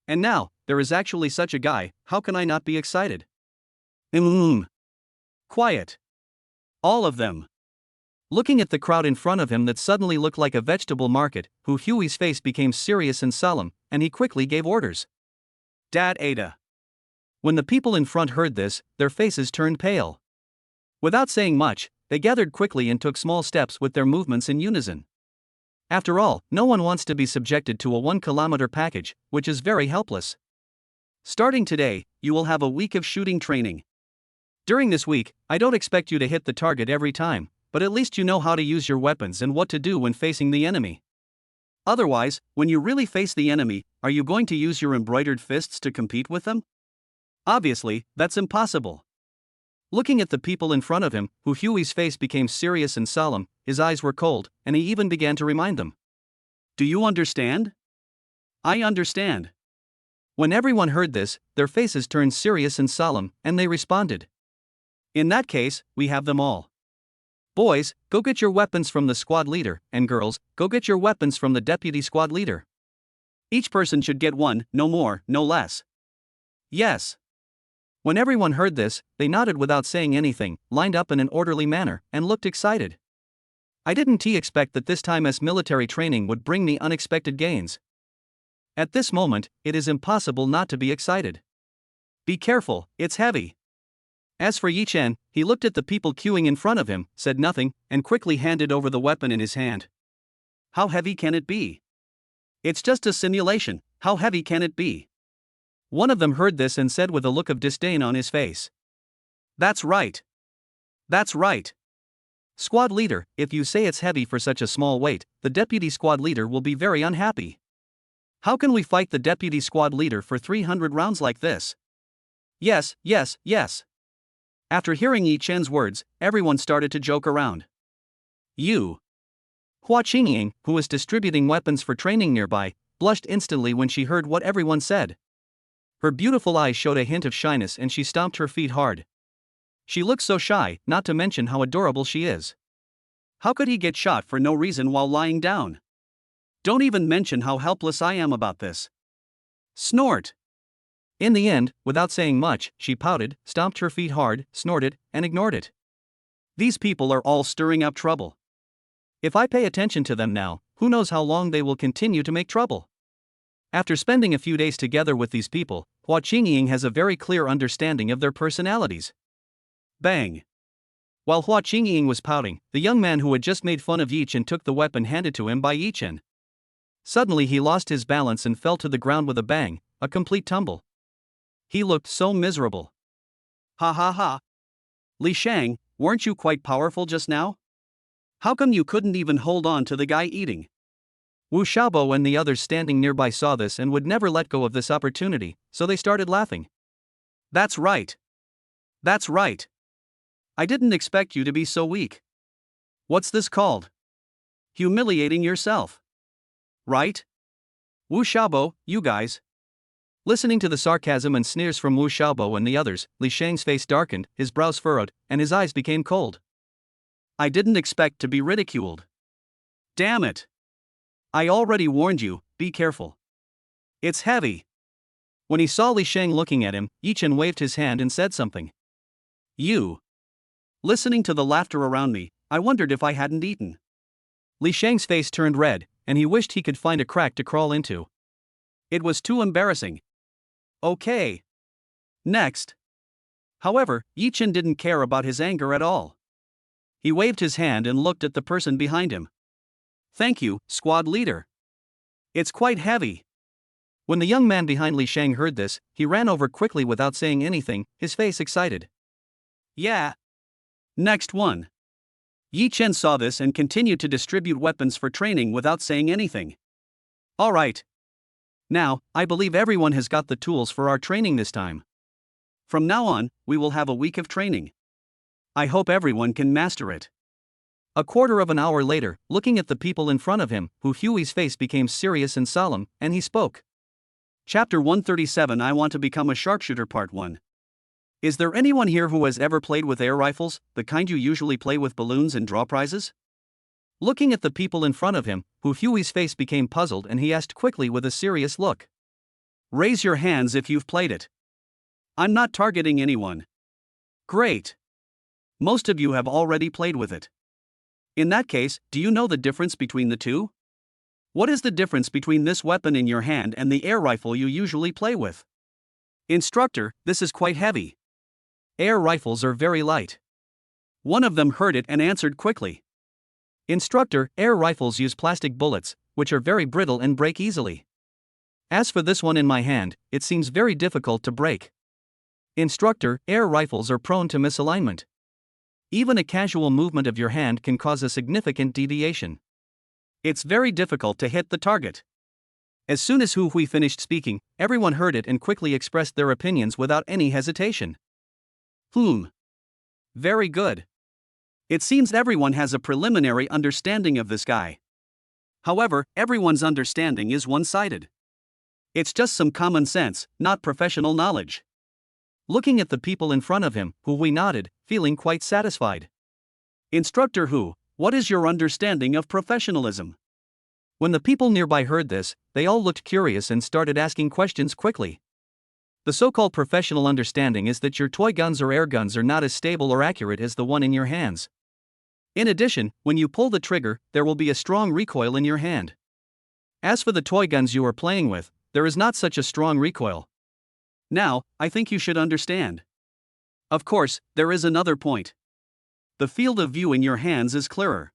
And now, there is actually such a guy, how can I not be excited? Quiet. All of them. Looking at the crowd in front of him that suddenly looked like a vegetable market, Hui's face became serious and solemn, and he quickly gave orders. Dad Ada. When the people in front heard this, their faces turned pale. Without saying much, they gathered quickly and took small steps with their movements in unison. After all, no one wants to be subjected to a 1-kilometer package, which is very helpless. Starting today, you will have a week of shooting training. During this week, I don't expect you to hit the target every time, but at least you know how to use your weapons and what to do when facing the enemy. Otherwise, when you really face the enemy, are you going to use your embroidered fists to compete with them? Obviously, that's impossible. Looking at the people in front of him, Hui's face became serious and solemn, his eyes were cold, and he even began to remind them. Do you understand? I understand. When everyone heard this, their faces turned serious and solemn, and they responded. In that case, we have them all. Boys, go get your weapons from the squad leader, and girls, go get your weapons from the deputy squad leader. Each person should get one, no more, no less. Yes. When everyone heard this, they nodded without saying anything, lined up in an orderly manner, and looked excited. I didn't expect that this time as military training would bring me unexpected gains. At this moment, it is impossible not to be excited. Be careful, it's heavy. As for Yichin, he looked at the people queuing in front of him, said nothing, and quickly handed over the weapon in his hand. How heavy can it be? It's just a simulation, how heavy can it be? One of them heard this and said with a look of disdain on his face. That's right. That's right. Squad leader, if you say it's heavy for such a small weight, the deputy squad leader will be very unhappy. How can we fight the deputy squad leader for 300 rounds like this? Yes, yes, yes. After hearing Yichin's words, everyone started to joke around. Hua Qingying, who was distributing weapons for training nearby, blushed instantly when she heard what everyone said. Her beautiful eyes showed a hint of shyness and she stomped her feet hard. She looks so shy, not to mention how adorable she is. How could he get shot for no reason while lying down? Don't even mention how helpless I am about this. Snort. In the end, without saying much, she pouted, stomped her feet hard, snorted, and ignored it. These people are all stirring up trouble. If I pay attention to them now, who knows how long they will continue to make trouble. After spending a few days together with these people, Hua Qingying has a very clear understanding of their personalities. Bang! While Hua Qingying was pouting, the young man who had just made fun of Yichin took the weapon handed to him by Yichin. Suddenly he lost his balance and fell to the ground with a bang, a complete tumble. He looked so miserable. Ha ha ha. Li Shang, weren't you quite powerful just now? How come you couldn't even hold on to the guy eating? Wu Xiaobo and the others standing nearby saw this and would never let go of this opportunity, so they started laughing. That's right. That's right. I didn't expect you to be so weak. What's this called? Humiliating yourself. Right? Wu Xiaobo, you guys. Listening to the sarcasm and sneers from Wu Xiaobo and the others, Li Shang's face darkened, his brows furrowed, and his eyes became cold. I didn't expect to be ridiculed. Damn it. I already warned you, be careful. It's heavy. When he saw Li Shang looking at him, Yichin waved his hand and said something. You. Listening to the laughter around me, I wondered if I hadn't eaten. Li Shang's face turned red, and he wished he could find a crack to crawl into. It was too embarrassing. Okay. Next. However, Yichin didn't care about his anger at all. He waved his hand and looked at the person behind him. Thank you, squad leader. It's quite heavy. When the young man behind Li Shang heard this, he ran over quickly without saying anything, his face excited. Yeah. Next one. Yichin saw this and continued to distribute weapons for training without saying anything. All right. Now, I believe everyone has got the tools for our training this time. From now on, we will have a week of training. I hope everyone can master it. A quarter of an hour later, looking at the people in front of him, Hui's face became serious and solemn, and he spoke. Chapter 137 I Want to Become a Sharpshooter Part 1. Is there anyone here who has ever played with air rifles, the kind you usually play with balloons and draw prizes? Looking at the people in front of him, Hui's face became puzzled and he asked quickly with a serious look. Raise your hands if you've played it. I'm not targeting anyone. Great. Most of you have already played with it. In that case, do you know the difference between the two? What is the difference between this weapon in your hand and the air rifle you usually play with? Instructor, this is quite heavy. Air rifles are very light. One of them heard it and answered quickly. Instructor, air rifles use plastic bullets, which are very brittle and break easily. As for this one in my hand, it seems very difficult to break. Instructor, air rifles are prone to misalignment. Even a casual movement of your hand can cause a significant deviation. It's very difficult to hit the target. As soon as Hui finished speaking, everyone heard it and quickly expressed their opinions without any hesitation. Very good. It seems everyone has a preliminary understanding of this guy. However, everyone's understanding is one-sided. It's just some common sense, not professional knowledge. Looking at the people in front of him, Hui nodded, feeling quite satisfied. Instructor Hu, what is your understanding of professionalism? When the people nearby heard this, they all looked curious and started asking questions quickly. The so-called professional understanding is that your toy guns or air guns are not as stable or accurate as the one in your hands. In addition, when you pull the trigger, there will be a strong recoil in your hand. As for the toy guns you are playing with, there is not such a strong recoil. Now, I think you should understand. Of course, there is another point. The field of view in your hands is clearer.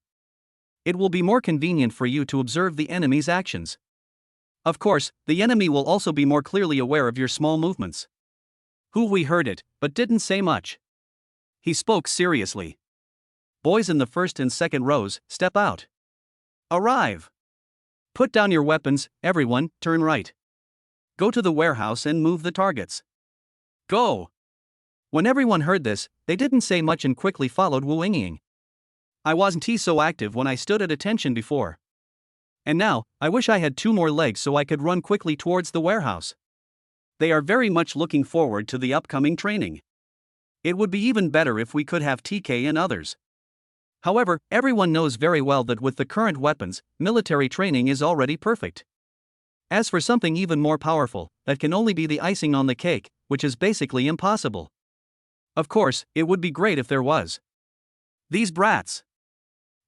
It will be more convenient for you to observe the enemy's actions. Of course, the enemy will also be more clearly aware of your small movements. We heard it, but didn't say much. He spoke seriously. Boys in the first and second rows, step out. Arrive. Put down your weapons, everyone, turn right. Go to the warehouse and move the targets. Go. When everyone heard this, they didn't say much and quickly followed Wu-Ying. I wasn't so active when I stood at attention before. And now, I wish I had 2 more legs so I could run quickly towards the warehouse. They are very much looking forward to the upcoming training. It would be even better if we could have TK and others. However, everyone knows very well that with the current weapons, military training is already perfect. As for something even more powerful, that can only be the icing on the cake, which is basically impossible. Of course, it would be great if there was. These brats.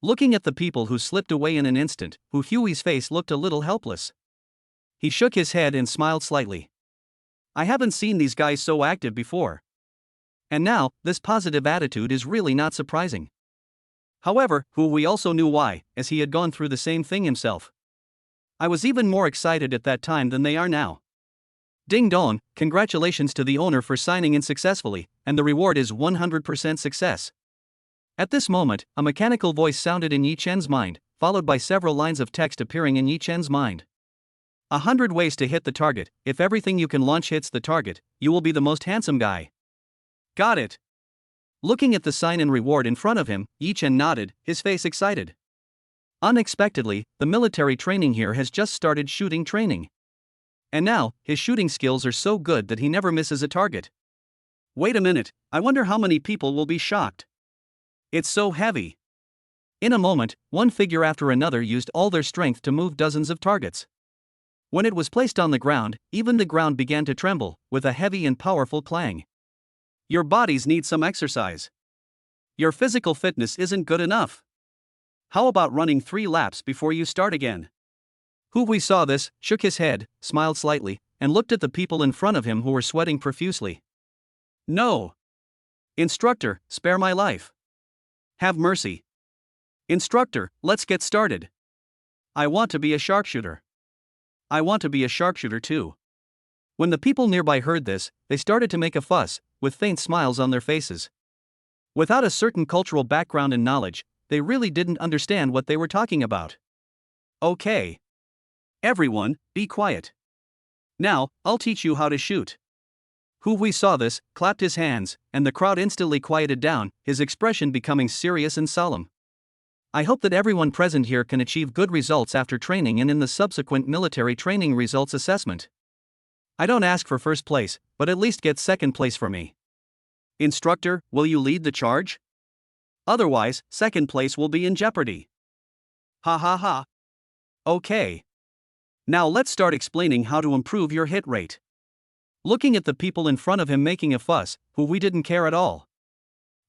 Looking at the people who slipped away in an instant, Huey's face looked a little helpless. He shook his head and smiled slightly. I haven't seen these guys so active before. And now, this positive attitude is really not surprising. However, Hui also knew why, as he had gone through the same thing himself. I was even more excited at that time than they are now. Ding dong, congratulations to the owner for signing in successfully, and the reward is 100% success. At this moment, a mechanical voice sounded in Yichin's mind, followed by several lines of text appearing in Yichin's mind. 100 ways to hit the target. If everything you can launch hits the target, you will be the most handsome guy. Got it. Looking at the sign and reward in front of him, Yichin nodded, his face excited. Unexpectedly, the military training here has just started shooting training. And now, his shooting skills are so good that he never misses a target. Wait a minute, I wonder how many people will be shocked. It's so heavy. In a moment, one figure after another used all their strength to move dozens of targets. When it was placed on the ground, even the ground began to tremble, with a heavy and powerful clang. Your bodies need some exercise. Your physical fitness isn't good enough. How about running 3 laps before you start again? Hui saw this, shook his head, smiled slightly, and looked at the people in front of him who were sweating profusely. No. Instructor, spare my life. Have mercy. Instructor, let's get started. I want to be a sharpshooter. I want to be a sharpshooter too. When the people nearby heard this, they started to make a fuss, with faint smiles on their faces. Without a certain cultural background and knowledge, they really didn't understand what they were talking about. Okay. Everyone, be quiet. Now, I'll teach you how to shoot. Hui saw this, clapped his hands, and the crowd instantly quieted down, his expression becoming serious and solemn. I hope that everyone present here can achieve good results after training and in the subsequent military training results assessment. I don't ask for first place, but at least get second place for me. Instructor, will you lead the charge? Otherwise, second place will be in jeopardy. Ha ha ha. Okay. Now let's start explaining how to improve your hit rate. Looking at the people in front of him making a fuss, Hui didn't care at all.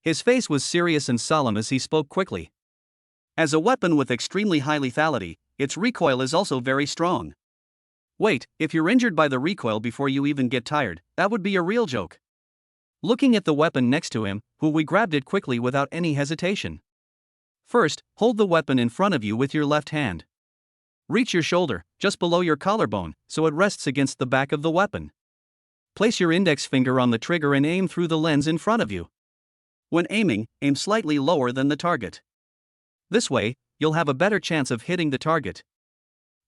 His face was serious and solemn as he spoke quickly. As a weapon with extremely high lethality, its recoil is also very strong. Wait, if you're injured by the recoil before you even get tired, that would be a real joke. Looking at the weapon next to him, Hui grabbed it quickly without any hesitation. First, hold the weapon in front of you with your left hand. Reach your shoulder, just below your collarbone, so it rests against the back of the weapon. Place your index finger on the trigger and aim through the lens in front of you. When aiming, aim slightly lower than the target. This way, you'll have a better chance of hitting the target.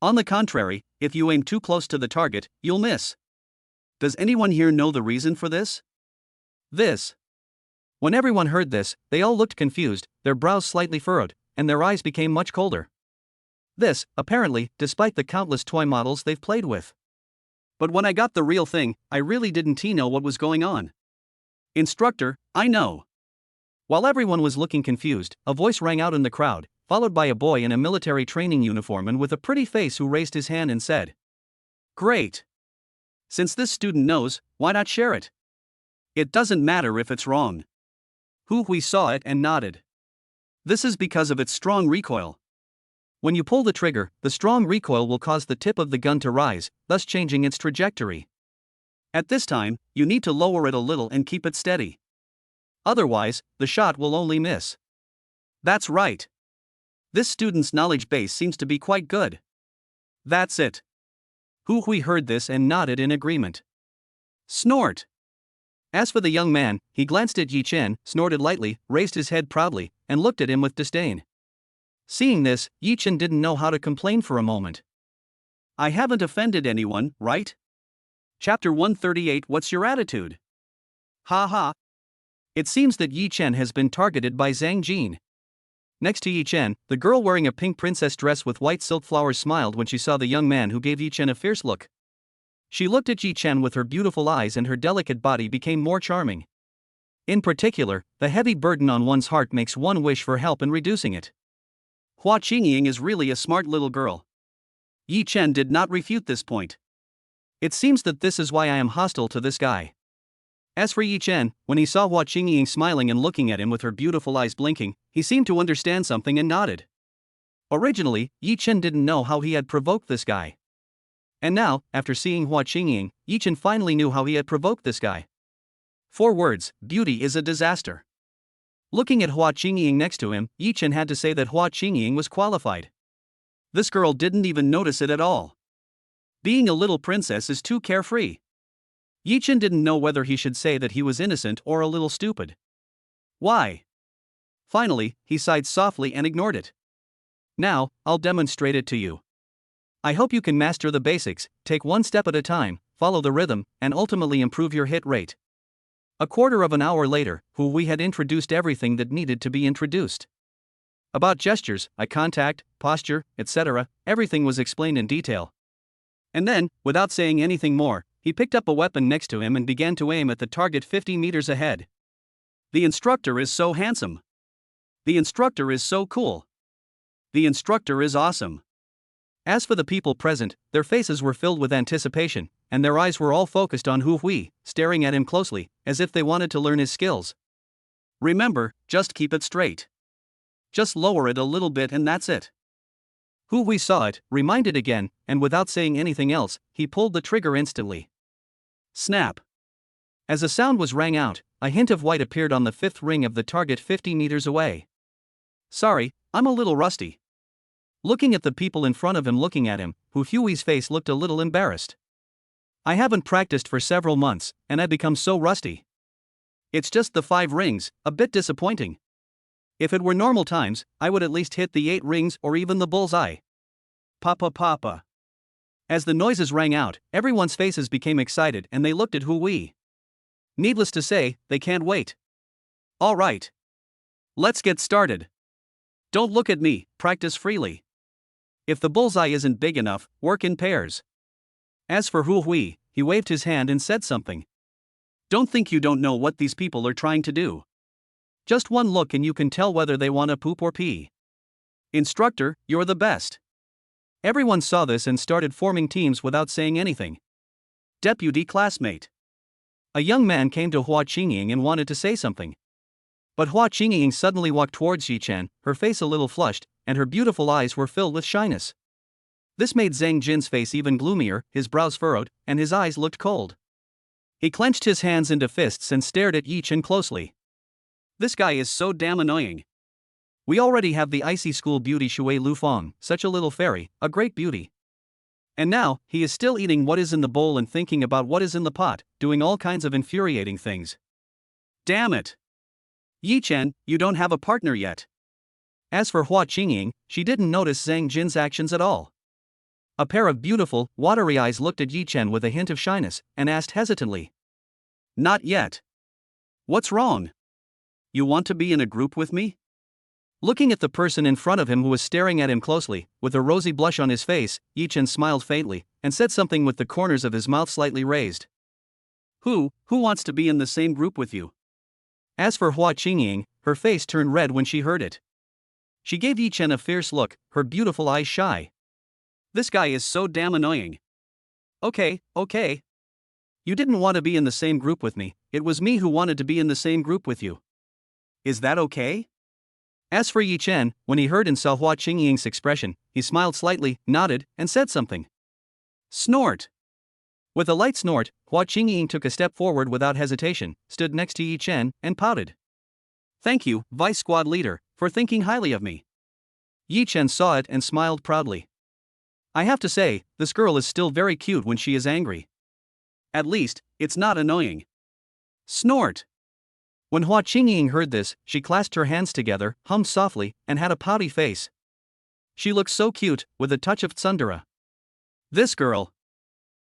On the contrary, if you aim too close to the target, you'll miss. Does anyone here know the reason for this? When everyone heard this, they all looked confused, their brows slightly furrowed, and their eyes became much colder. This, apparently, despite the countless toy models they've played with. But when I got the real thing, I really didn't know what was going on. Instructor, I know. While everyone was looking confused, a voice rang out in the crowd, followed by a boy in a military training uniform and with a pretty face who raised his hand and said, Great. Since this student knows, why not share it? It doesn't matter if it's wrong. Hui saw it and nodded. This is because of its strong recoil. When you pull the trigger, the strong recoil will cause the tip of the gun to rise, thus changing its trajectory. At this time, you need to lower it a little and keep it steady. Otherwise, the shot will only miss. That's right. This student's knowledge base seems to be quite good. That's it. Hu Hui heard this and nodded in agreement. Snort. As for the young man, he glanced at Yichin, snorted lightly, raised his head proudly, and looked at him with disdain. Seeing this, Yichin didn't know how to complain for a moment. I haven't offended anyone, right? Chapter 138. What's your attitude? Ha ha. It seems that Yichin has been targeted by Zhang Jin. Next to Yichin, the girl wearing a pink princess dress with white silk flowers smiled when she saw the young man who gave Yichin a fierce look. She looked at Yichin with her beautiful eyes and her delicate body became more charming. In particular, the heavy burden on one's heart makes one wish for help in reducing it. Hua Qingying is really a smart little girl. Yichin did not refute this point. It seems that this is why I am hostile to this guy. As for Yichin, when he saw Hua Qingying smiling and looking at him with her beautiful eyes blinking, he seemed to understand something and nodded. Originally, Yichin didn't know how he had provoked this guy. And now, after seeing Hua Qingying, Yichin finally knew how he had provoked this guy. 4 words, beauty is a disaster. Looking at Hua Qingying next to him, Yichin had to say that Hua Qingying was qualified. This girl didn't even notice it at all. Being a little princess is too carefree. Yichin didn't know whether he should say that he was innocent or a little stupid. Why? Finally, he sighed softly and ignored it. Now, I'll demonstrate it to you. I hope you can master the basics, take one step at a time, follow the rhythm, and ultimately improve your hit rate. A quarter of an hour later, Hu Hui had introduced everything that needed to be introduced. About gestures, eye contact, posture, etc., everything was explained in detail. And then, without saying anything more, he picked up a weapon next to him and began to aim at the target 50 meters ahead. The instructor is so handsome. The instructor is so cool. The instructor is awesome. As for the people present, their faces were filled with anticipation, and their eyes were all focused on Hu Hui, staring at him closely, as if they wanted to learn his skills. Remember, just keep it straight. Just lower it a little bit and that's it. Hu Hui saw it, reminded again, and without saying anything else, he pulled the trigger instantly. Snap. As a sound was rang out, a hint of white appeared on the 5th ring of the target 50 meters away. Sorry, I'm a little rusty. Looking at the people in front of him looking at him, Hu Hui's face looked a little embarrassed. I haven't practiced for several months, and I've become so rusty. It's just the 5 rings, a bit disappointing. If it were normal times, I would at least hit the 8 rings or even the bullseye. Papa papa. As the noises rang out, everyone's faces became excited and they looked at Hu Hui. Needless to say, they can't wait. All right. Let's get started. Don't look at me, practice freely. If the bullseye isn't big enough, work in pairs. As for Hu Hui, he waved his hand and said something. Don't think you don't know what these people are trying to do. Just one look and you can tell whether they want to poop or pee. Instructor, you're the best. Everyone saw this and started forming teams without saying anything. Deputy classmate. A young man came to Hua Qingying and wanted to say something. But Hua Qingying suddenly walked towards Yichin, her face a little flushed, and her beautiful eyes were filled with shyness. This made Zhang Jin's face even gloomier, his brows furrowed, and his eyes looked cold. He clenched his hands into fists and stared at Yichin closely. This guy is so damn annoying. We already have the icy school beauty Shuer Lufang, such a little fairy, a great beauty. And now, he is still eating what is in the bowl and thinking about what is in the pot, doing all kinds of infuriating things. Damn it! Yichin, you don't have a partner yet. As for Hua Qingying, she didn't notice Zhang Jin's actions at all. A pair of beautiful, watery eyes looked at Yichin with a hint of shyness, and asked hesitantly. Not yet. What's wrong? You want to be in a group with me? Looking at the person in front of him who was staring at him closely, with a rosy blush on his face, Yichin smiled faintly, and said something with the corners of his mouth slightly raised. Who wants to be in the same group with you? As for Hua Qingying, her face turned red when she heard it. She gave Yichin a fierce look, her beautiful eyes shy. This guy is so damn annoying. Okay. You didn't want to be in the same group with me, it was me who wanted to be in the same group with you. Is that okay? As for Yichin, when he heard and saw Hua Qingying's expression, he smiled slightly, nodded, and said something. Snort. With a light snort, Hua Qingying took a step forward without hesitation, stood next to Yichin, and pouted. Thank you, Vice Squad Leader, for thinking highly of me. Yichin saw it and smiled proudly. I have to say, this girl is still very cute when she is angry. At least, it's not annoying. Snort. When Hua Qingying heard this, she clasped her hands together, hummed softly, and had a pouty face. She looked so cute, with a touch of tsundere. This girl.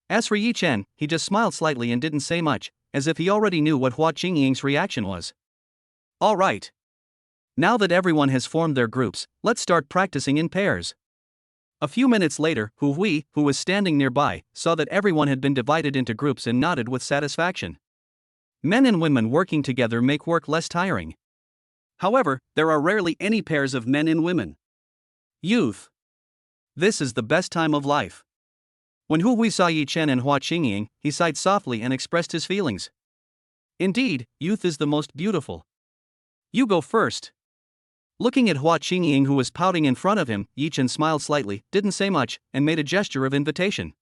As for Yichin, he just smiled slightly and didn't say much, as if he already knew what Hua Qingying's reaction was. Alright. Now that everyone has formed their groups, let's start practicing in pairs. A few minutes later, Hu Hui, who was standing nearby, saw that everyone had been divided into groups and nodded with satisfaction. Men and women working together make work less tiring. However, there are rarely any pairs of men and women. Youth. This is the best time of life. When Hu Hui saw Yichin and Hua Qingying, he sighed softly and expressed his feelings. Indeed, youth is the most beautiful. You go first. Looking at Hua Qingying, who was pouting in front of him, Yichin smiled slightly, didn't say much, and made a gesture of invitation.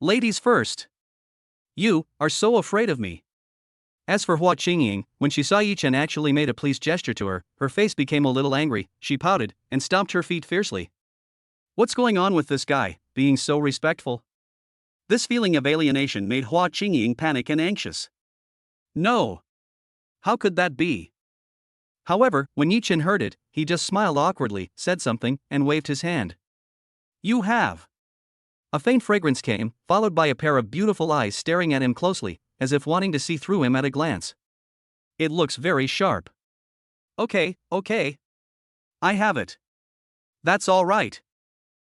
Ladies first. You are so afraid of me. As for Hua Qingying, when she saw Yichin actually made a pleased gesture to her face became a little angry, she pouted, and stomped her feet fiercely. What's going on with this guy, being so respectful? This feeling of alienation made Hua Qingying panic and anxious. No. How could that be? However, when Yichin heard it, he just smiled awkwardly, said something, and waved his hand. You have. A faint fragrance came, followed by a pair of beautiful eyes staring at him closely, as if wanting to see through him at a glance. It looks very sharp. Okay. I have it. That's all right.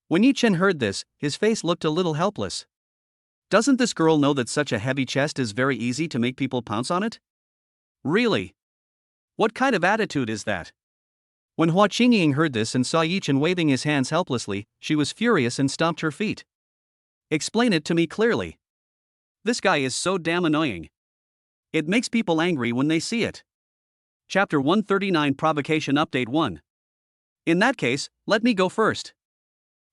When Yichin heard this, his face looked a little helpless. Doesn't this girl know that such a heavy chest is very easy to make people pounce on it? Really? What kind of attitude is that? When Hua Qingying heard this and saw Yichin waving his hands helplessly, she was furious and stomped her feet. Explain it to me clearly. This guy is so damn annoying. It makes people angry when they see it. Chapter 139 Provocation Update 1. In that case, let me go first.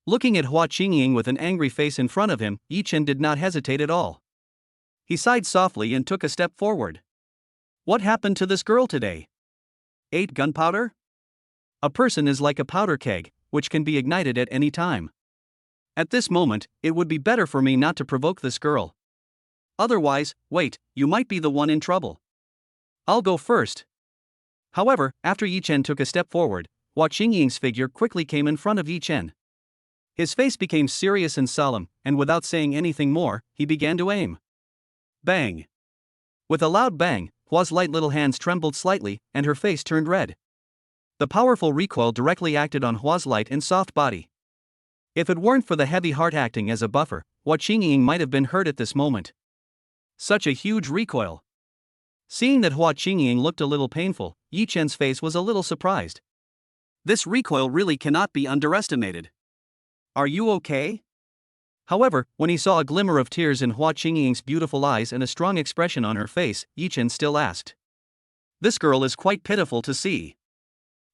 Looking at Hua Qingying with an angry face in front of him, Yichin did not hesitate at all. He sighed softly and took a step forward. What happened to this girl today? Ate gunpowder? A person is like a powder keg, which can be ignited at any time. At this moment, it would be better for me not to provoke this girl. Otherwise, wait, you might be the one in trouble. I'll go first. However, after Yichin took a step forward, Hua Qingying's figure quickly came in front of Yichin. His face became serious and solemn, and without saying anything more, he began to aim. Bang! With a loud bang, Hua's light little hands trembled slightly, and her face turned red. The powerful recoil directly acted on Hua's light and soft body. If it weren't for the heavy heart acting as a buffer, Hua Qingying might have been hurt at this moment. Such a huge recoil. Seeing that Hua Qingying looked a little painful, Yichin's face was a little surprised. This recoil really cannot be underestimated. Are you okay? However, when he saw a glimmer of tears in Hua Qingying's beautiful eyes and a strong expression on her face, Yichin still asked. This girl is quite pitiful to see.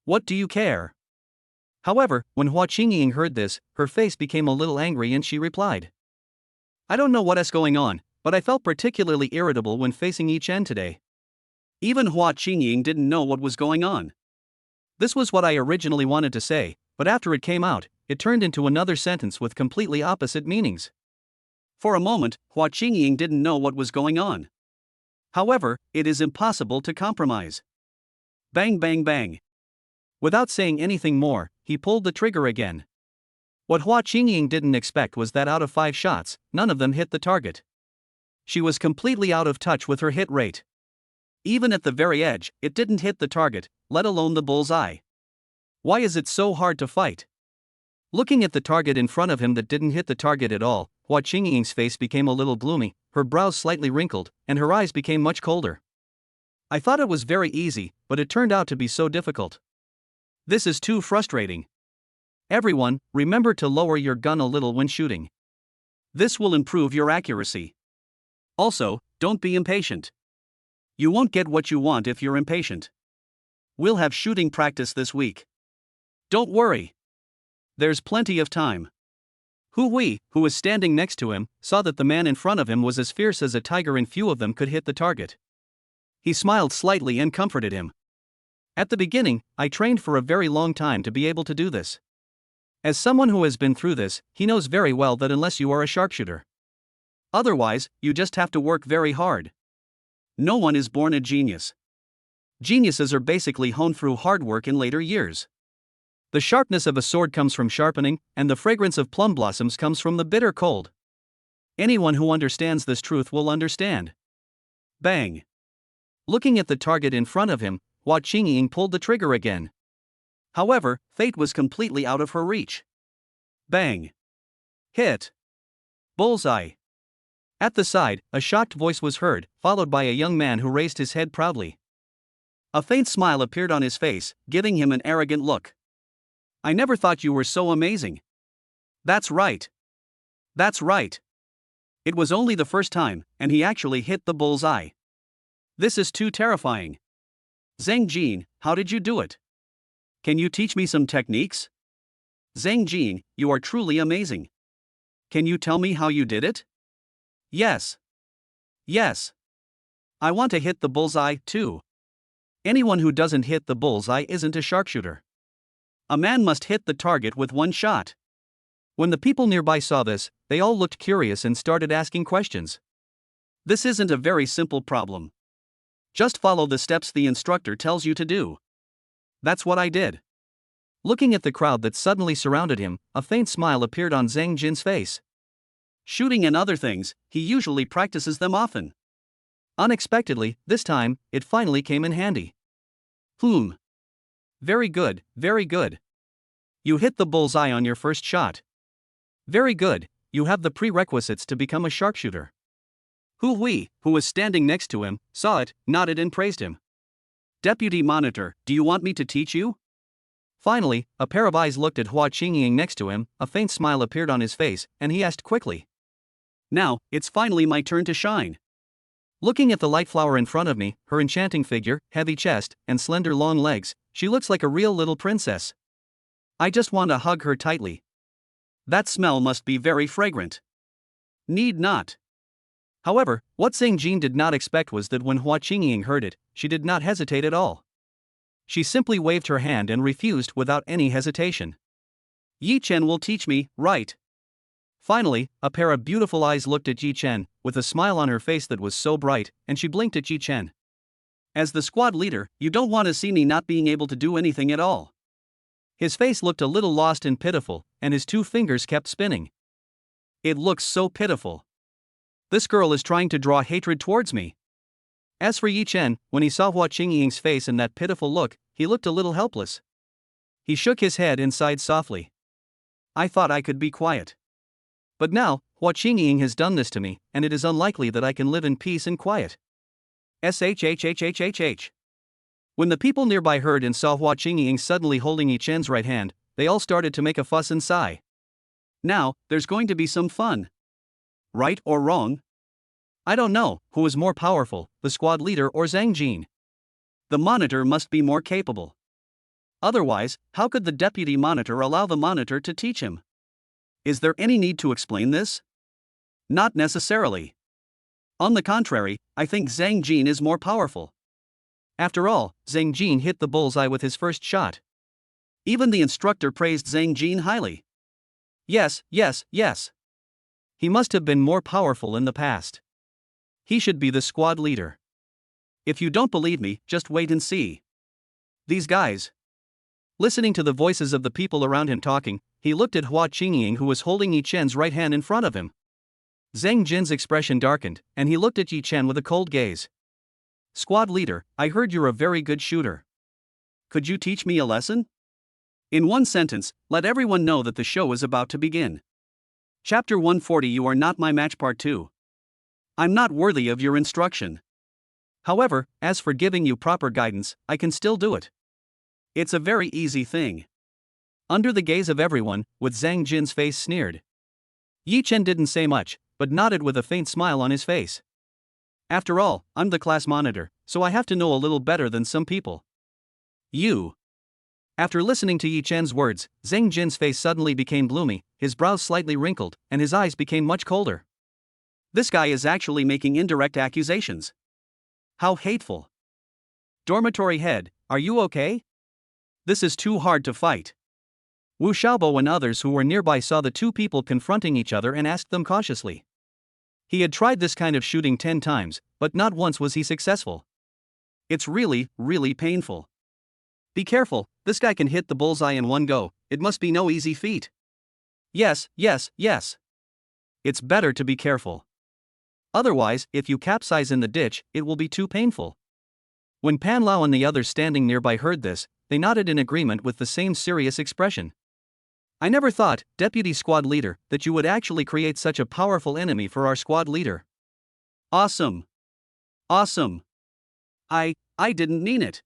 What do you care? However, when Hua Qingying heard this, her face became a little angry and she replied. I don't know what is going on, but I felt particularly irritable when facing Yichin today. Even Hua Qingying didn't know what was going on. This was what I originally wanted to say, but after it came out, it turned into another sentence with completely opposite meanings. For a moment, Hua Qingying didn't know what was going on. However, it is impossible to compromise. Bang bang bang. Without saying anything more, he pulled the trigger again. What Hua Qingying didn't expect was that out of 5 shots, none of them hit the target. She was completely out of touch with her hit rate. Even at the very edge, it didn't hit the target, let alone the bull's eye. Why is it so hard to fight? Looking at the target in front of him that didn't hit the target at all, Hua Qingying's face became a little gloomy, her brows slightly wrinkled, and her eyes became much colder. I thought it was very easy, but it turned out to be so difficult. This is too frustrating. Everyone, remember to lower your gun a little when shooting. This will improve your accuracy. Also, don't be impatient. You won't get what you want if you're impatient. We'll have shooting practice this week. Don't worry. There's plenty of time. Hu Hui, who was standing next to him, saw that the man in front of him was as fierce as a tiger and few of them could hit the target. He smiled slightly and comforted him. At the beginning, I trained for a very long time to be able to do this. As someone who has been through this, he knows very well that unless you are a sharpshooter, otherwise, you just have to work very hard. No one is born a genius. Geniuses are basically honed through hard work in later years. The sharpness of a sword comes from sharpening, and the fragrance of plum blossoms comes from the bitter cold. Anyone who understands this truth will understand. Bang! Looking at the target in front of him, Hua Qingying pulled the trigger again. However, fate was completely out of her reach. Bang! Hit! Bullseye! At the side, a shocked voice was heard, followed by a young man who raised his head proudly. A faint smile appeared on his face, giving him an arrogant look. I never thought you were so amazing. That's right. That's right. It was only the first time, and he actually hit the bullseye. This is too terrifying. Zhang Jin, how did you do it? Can you teach me some techniques? Zhang Jin, you are truly amazing. Can you tell me how you did it? Yes. Yes. I want to hit the bullseye, too. Anyone who doesn't hit the bullseye isn't a sharpshooter. A man must hit the target with one shot. When the people nearby saw this, they all looked curious and started asking questions. This isn't a very simple problem. Just follow the steps the instructor tells you to do. That's what I did. Looking at the crowd that suddenly surrounded him, a faint smile appeared on Zhang Jin's face. Shooting and other things, he usually practices them often. Unexpectedly, this time, it finally came in handy. Very good, very good. You hit the bullseye on your first shot. Very good, you have the prerequisites to become a sharpshooter. Hu Hui, who was standing next to him, saw it, nodded and praised him. Deputy Monitor, do you want me to teach you? Finally, a pair of eyes looked at Hua Qingying next to him, a faint smile appeared on his face, and he asked quickly. Now, it's finally my turn to shine. Looking at the light flower in front of me, her enchanting figure, heavy chest, and slender long legs, she looks like a real little princess. I just want to hug her tightly. That smell must be very fragrant. Need not. However, what Zhang Jin did not expect was that when Hua Qingying heard it, she did not hesitate at all. She simply waved her hand and refused without any hesitation. Yichin will teach me, right? Finally, a pair of beautiful eyes looked at Yichin, with a smile on her face that was so bright, and she blinked at Yichin. As the squad leader, you don't want to see me not being able to do anything at all. His face looked a little lost and pitiful, and his two fingers kept spinning. It looks so pitiful. This girl is trying to draw hatred towards me. As for Yichin, when he saw Hua Qingying's face and that pitiful look, he looked a little helpless. He shook his head and sighed softly. I thought I could be quiet. But now, Hua Qingying has done this to me, and it is unlikely that I can live in peace and quiet. Shhhhhhh. When the people nearby heard and saw Hua Qingying suddenly holding Yichin's right hand, they all started to make a fuss and sigh. Now, there's going to be some fun. Right or wrong? I don't know who is more powerful, the squad leader or Zhang Jin. The monitor must be more capable. Otherwise, how could the deputy monitor allow the monitor to teach him? Is there any need to explain this? Not necessarily. On the contrary, I think Zhang Jin is more powerful. After all, Zhang Jin hit the bullseye with his first shot. Even the instructor praised Zhang Jin highly. Yes. He must have been more powerful in the past. He should be the squad leader. If you don't believe me, just wait and see. These guys. Listening to the voices of the people around him talking, he looked at Hua Qingying, who was holding Yichin's right hand in front of him. Zhang Jin's expression darkened, and he looked at Yichin with a cold gaze. Squad leader, I heard you're a very good shooter. Could you teach me a lesson? In one sentence, let everyone know that the show is about to begin. Chapter 140. You are not my match. Part 2. I'm not worthy of your instruction. However, as for giving you proper guidance, I can still do it. It's a very easy thing. Under the gaze of everyone, with Zhang Jin's face sneered. Yichin didn't say much, but nodded with a faint smile on his face. After all, I'm the class monitor, so I have to know a little better than some people. You. After listening to Yichin's words, Zhang Jin's face suddenly became gloomy, his brows slightly wrinkled, and his eyes became much colder. This guy is actually making indirect accusations. How hateful. Dormitory head, are you okay? This is too hard to fight. Wu Xiaobo and others who were nearby saw the two people confronting each other and asked them cautiously. He had tried this kind of shooting 10 times, but not once was he successful. It's really, really painful. Be careful, this guy can hit the bullseye in one go, it must be no easy feat. Yes. It's better to be careful. Otherwise, if you capsize in the ditch, it will be too painful. When Pan Lao and the others standing nearby heard this, they nodded in agreement with the same serious expression. I never thought, Deputy Squad Leader, that you would actually create such a powerful enemy for our squad leader. Awesome. I didn't mean it.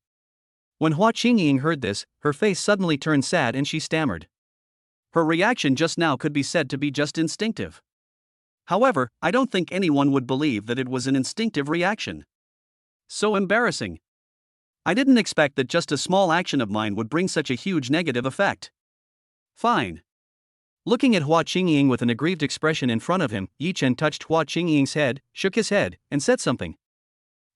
When Hua Qingying heard this, her face suddenly turned sad and she stammered. Her reaction just now could be said to be just instinctive. However, I don't think anyone would believe that it was an instinctive reaction. So embarrassing. I didn't expect that just a small action of mine would bring such a huge negative effect. Fine. Looking at Hua Qingying with an aggrieved expression in front of him, Yichin touched Hua Qingying's head, shook his head, and said something.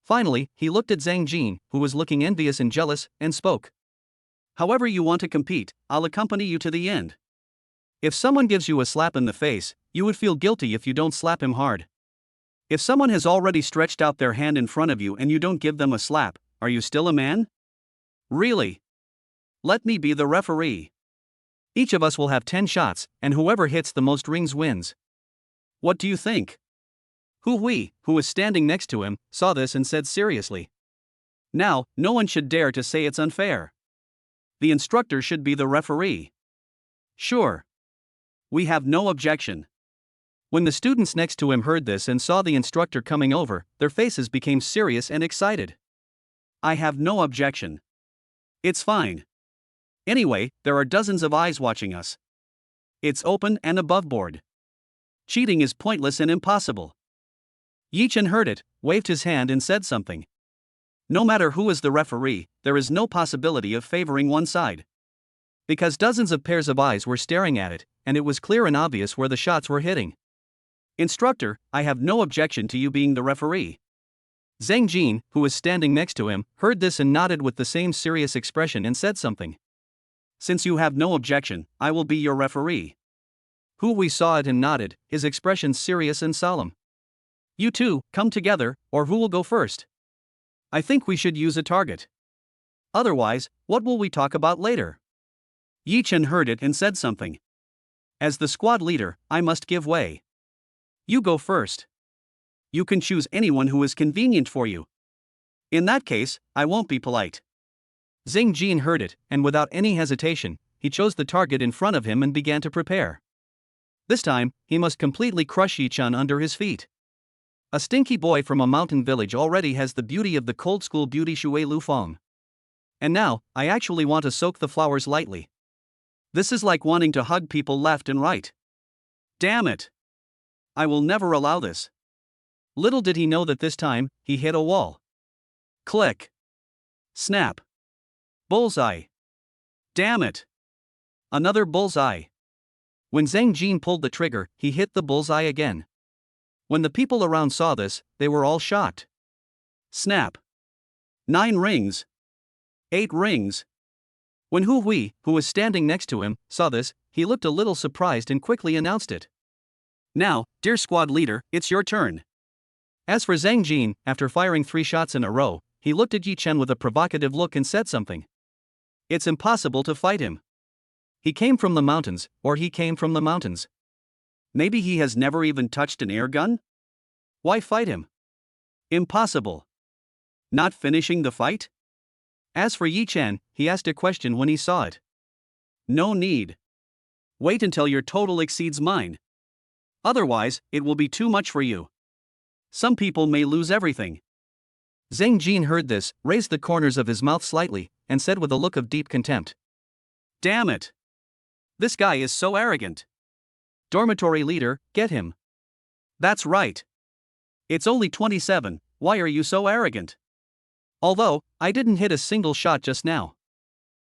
Finally, he looked at Zhang Jin, who was looking envious and jealous, and spoke. However you want to compete, I'll accompany you to the end. If someone gives you a slap in the face, you would feel guilty if you don't slap him hard. If someone has already stretched out their hand in front of you and you don't give them a slap, are you still a man? Really? Let me be the referee. Each of us will have 10 shots, and whoever hits the most rings wins. What do you think? Hu Hui, who was standing next to him, saw this and said seriously. Now, no one should dare to say it's unfair. The instructor should be the referee. Sure. We have no objection. When the students next to him heard this and saw the instructor coming over, their faces became serious and excited. I have no objection. It's fine. Anyway, there are dozens of eyes watching us. It's open and aboveboard. Cheating is pointless and impossible. Yichin heard it, waved his hand and said something. No matter who is the referee, there is no possibility of favoring one side. Because dozens of pairs of eyes were staring at it, and it was clear and obvious where the shots were hitting. Instructor, I have no objection to you being the referee. Zhang Jin, who was standing next to him, heard this and nodded with the same serious expression and said something. Since you have no objection, I will be your referee. Hu Wei saw it and nodded, his expression serious and solemn. You two, come together, or who will go first? I think we should use a target. Otherwise, what will we talk about later? Yichin heard it and said something. As the squad leader, I must give way. You go first. You can choose anyone who is convenient for you. In that case, I won't be polite. Zhang Jin heard it, and without any hesitation, he chose the target in front of him and began to prepare. This time, he must completely crush Yichin under his feet. A stinky boy from a mountain village already has the beauty of the cold school beauty Shuer Lufang. And now, I actually want to soak the flowers lightly. This is like wanting to hug people left and right. Damn it! I will never allow this. Little did he know that this time, he hit a wall. Click. Snap. Bullseye. Damn it! Another bullseye. When Zhang Jin pulled the trigger, he hit the bullseye again. When the people around saw this, they were all shocked. Snap. 9 rings. 8 rings. When Hu Hui, who was standing next to him, saw this, he looked a little surprised and quickly announced it. Now, dear squad leader, it's your turn. As for Zhang Jin, after firing 3 shots in a row, he looked at Yichin with a provocative look and said something. It's impossible to fight him. He came from the mountains, or he came from the mountains. Maybe he has never even touched an air gun? Why fight him? Impossible. Not finishing the fight? As for Yichin, he asked a question when he saw it. No need. Wait until your total exceeds mine. Otherwise, it will be too much for you. Some people may lose everything. Zhang Jin heard this, raised the corners of his mouth slightly, and said with a look of deep contempt. Damn it! This guy is so arrogant. Dormitory leader, get him. That's right. It's only 27, why are you so arrogant? Although, I didn't hit a single shot just now.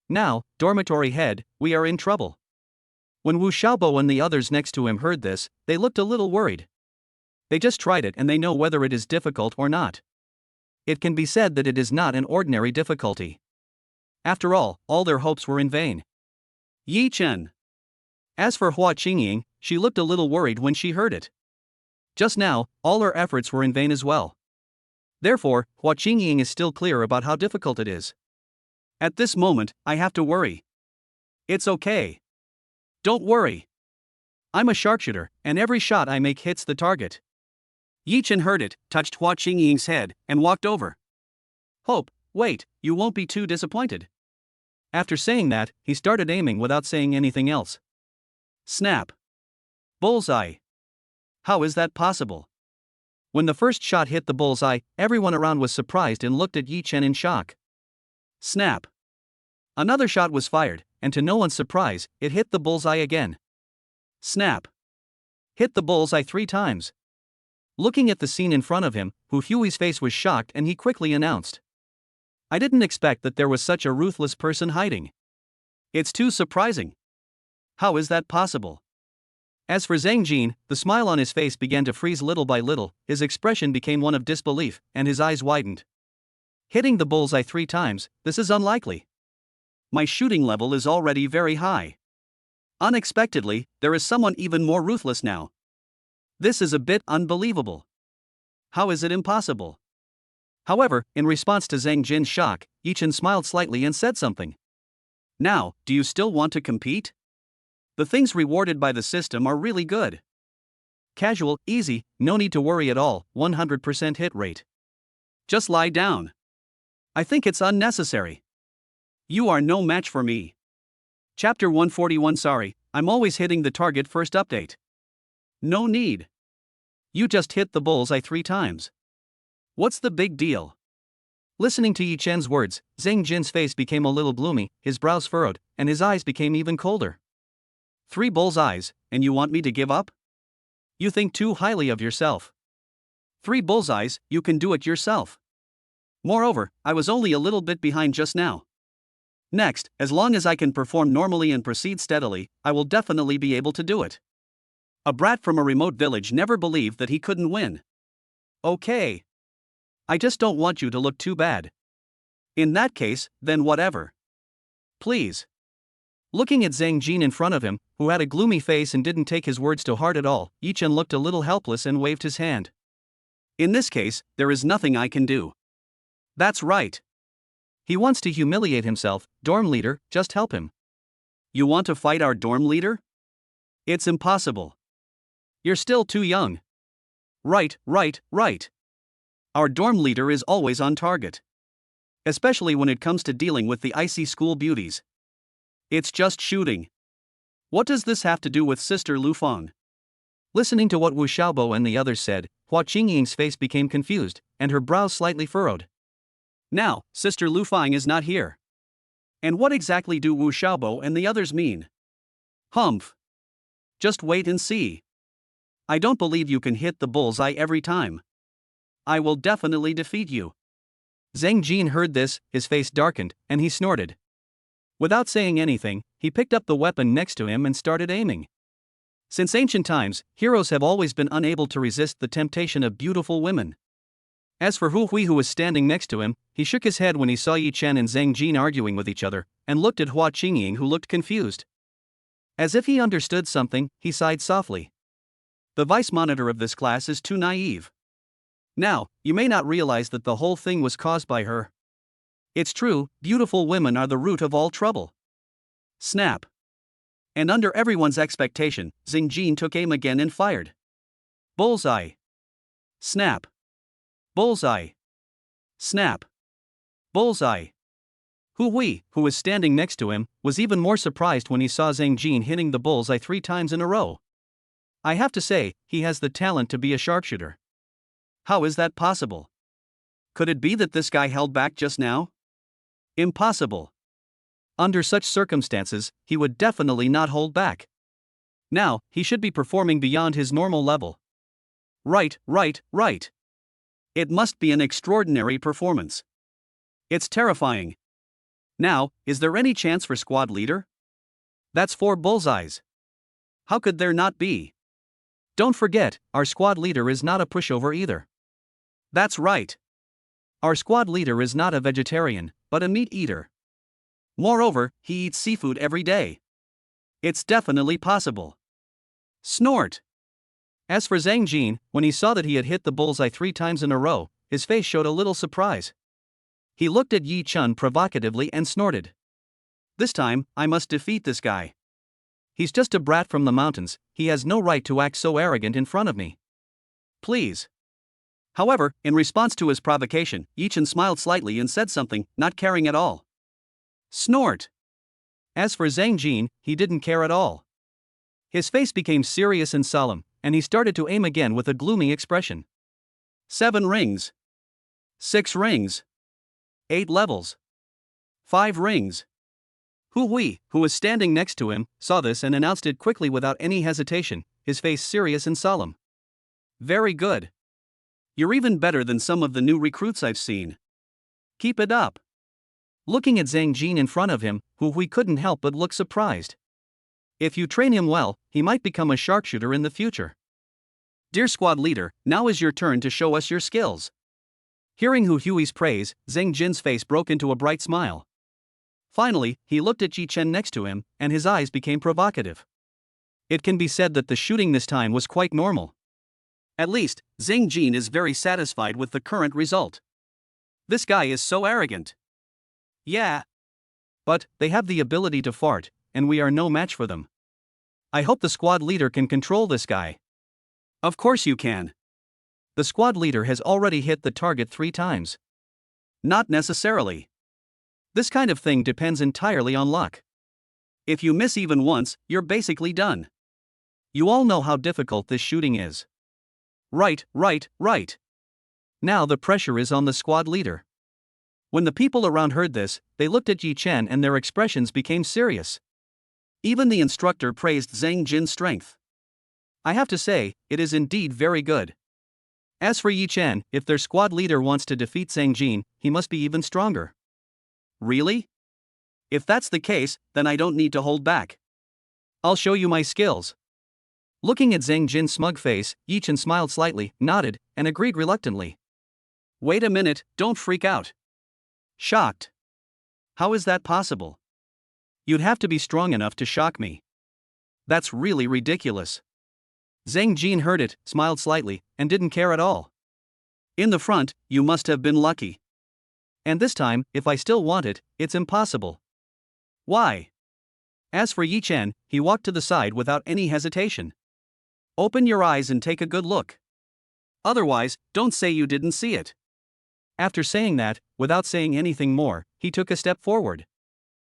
Now, dormitory head, we are in trouble. When Wu Xiaobo and the others next to him heard this, they looked a little worried. They just tried it and they know whether it is difficult or not. It can be said that it is not an ordinary difficulty. After all their hopes were in vain. Yichin. As for Hua Qingying, she looked a little worried when she heard it. Just now, all her efforts were in vain as well. Therefore, Hua Qingying is still clear about how difficult it is. At this moment, I have to worry. It's okay. Don't worry. I'm a sharpshooter, and every shot I make hits the target. Yichin heard it, touched Hua Qingying's head, and walked over. Hope, wait, you won't be too disappointed. After saying that, he started aiming without saying anything else. Snap. Bullseye. How is that possible? When the first shot hit the bullseye, everyone around was surprised and looked at Yichin in shock. Snap. Another shot was fired, and to no one's surprise, it hit the bullseye again. Snap. Hit the bullseye 3 times. Looking at the scene in front of him, Hu Hui's face was shocked and he quickly announced. I didn't expect that there was such a ruthless person hiding. It's too surprising. How is that possible? As for Zhang Jin, the smile on his face began to freeze little by little, his expression became one of disbelief, and his eyes widened. Hitting the bullseye 3 times, this is unlikely. My shooting level is already very high. Unexpectedly, there is someone even more ruthless now. This is a bit unbelievable. How is it impossible? However, in response to Zhang Jin's shock, Yichin smiled slightly and said something. Now, do you still want to compete? The things rewarded by the system are really good. Casual, easy, no need to worry at all, 100% hit rate. Just lie down. I think it's unnecessary. You are no match for me. Chapter 141. Sorry, I'm always hitting the target first update. No need. You just hit the bullseye 3 times. What's the big deal? Listening to Yichen's words, Zhang Jin's face became a little gloomy, his brows furrowed, and his eyes became even colder. 3 bullseyes, and you want me to give up? You think too highly of yourself. 3 bullseyes, you can do it yourself. Moreover, I was only a little bit behind just now. Next, as long as I can perform normally and proceed steadily, I will definitely be able to do it. A brat from a remote village never believed that he couldn't win. Okay. I just don't want you to look too bad. In that case, then whatever. Please. Looking at Zhang Jin in front of him, who had a gloomy face and didn't take his words to heart at all, Yichin looked a little helpless and waved his hand. In this case, there is nothing I can do. That's right. He wants to humiliate himself, dorm leader, just help him. You want to fight our dorm leader? It's impossible. You're still too young. Right. Our dorm leader is always on target. Especially when it comes to dealing with the icy school beauties. It's just shooting. What does this have to do with Sister Lufang? Listening to what Wu Xiaobo and the others said, Hua Qingying's face became confused, and her brows slightly furrowed. Now, Sister Lufang is not here. And what exactly do Wu Xiaobo and the others mean? Humph. Just wait and see. I don't believe you can hit the bullseye every time. I will definitely defeat you. Zhang Jin heard this, his face darkened, and he snorted. Without saying anything, he picked up the weapon next to him and started aiming. Since ancient times, heroes have always been unable to resist the temptation of beautiful women. As for Hu Hui, who was standing next to him, he shook his head when he saw Yichin and Zhang Jin arguing with each other, and looked at Hua Qingying, who looked confused. As if he understood something, he sighed softly. The vice monitor of this class is too naive. Now, you may not realize that the whole thing was caused by her. It's true, beautiful women are the root of all trouble. Snap. And under everyone's expectation, Zhang Jin took aim again and fired. Bullseye. Snap. Bullseye. Snap. Bullseye. Hu Hui, who was standing next to him, was even more surprised when he saw Zhang Jin hitting the bullseye 3 times in a row. I have to say, he has the talent to be a sharpshooter. How is that possible? Could it be that this guy held back just now? Impossible. Under such circumstances, he would definitely not hold back. Now, he should be performing beyond his normal level. Right. It must be an extraordinary performance. It's terrifying. Now, is there any chance for squad leader? That's 4 bullseyes. How could there not be? Don't forget, our squad leader is not a pushover either. That's right. Our squad leader is not a vegetarian, but a meat eater. Moreover, he eats seafood every day. It's definitely possible. Snort. As for Zhang Jin, when he saw that he had hit the bullseye 3 times in a row, his face showed a little surprise. He looked at Yichin provocatively and snorted. This time, I must defeat this guy. He's just a brat from the mountains, he has no right to act so arrogant in front of me. Please. However, in response to his provocation, Yichin smiled slightly and said something, not caring at all. Snort. As for Zhang Jin, he didn't care at all. His face became serious and solemn, and he started to aim again with a gloomy expression. 7 rings. 6 rings. 8 levels. 5 rings. Hu Hui, who was standing next to him, saw this and announced it quickly without any hesitation, his face serious and solemn. Very good. You're even better than some of the new recruits I've seen. Keep it up. Looking at Zhang Jin in front of him, Hu Hui couldn't help but look surprised. If you train him well, he might become a sharpshooter in the future. Dear squad leader, now is your turn to show us your skills. Hearing Hu Hui's praise, Zhang Jin's face broke into a bright smile. Finally, he looked at Yichin next to him, and his eyes became provocative. It can be said that the shooting this time was quite normal. At least, Zhang Jin is very satisfied with the current result. This guy is so arrogant. Yeah. But, they have the ability to fart, and we are no match for them. I hope the squad leader can control this guy. Of course you can. The squad leader has already hit the target 3 times. Not necessarily. This kind of thing depends entirely on luck. If you miss even once, you're basically done. You all know how difficult this shooting is. Right. Now the pressure is on the squad leader. When the people around heard this, they looked at Yichin and their expressions became serious. Even the instructor praised Zhang Jin's strength. I have to say, it is indeed very good. As for Yichin, if their squad leader wants to defeat Zhang Jin, he must be even stronger. Really? If that's the case, then I don't need to hold back. I'll show you my skills. Looking at Zhang Jin's smug face, Yichin smiled slightly, nodded, and agreed reluctantly. Wait a minute, don't freak out. Shocked. How is that possible? You'd have to be strong enough to shock me. That's really ridiculous. Zhang Jin heard it, smiled slightly, and didn't care at all. In the front, you must have been lucky. And this time, if I still want it, it's impossible. Why? As for Yichin, he walked to the side without any hesitation. Open your eyes and take a good look. Otherwise, don't say you didn't see it. After saying that, without saying anything more, he took a step forward.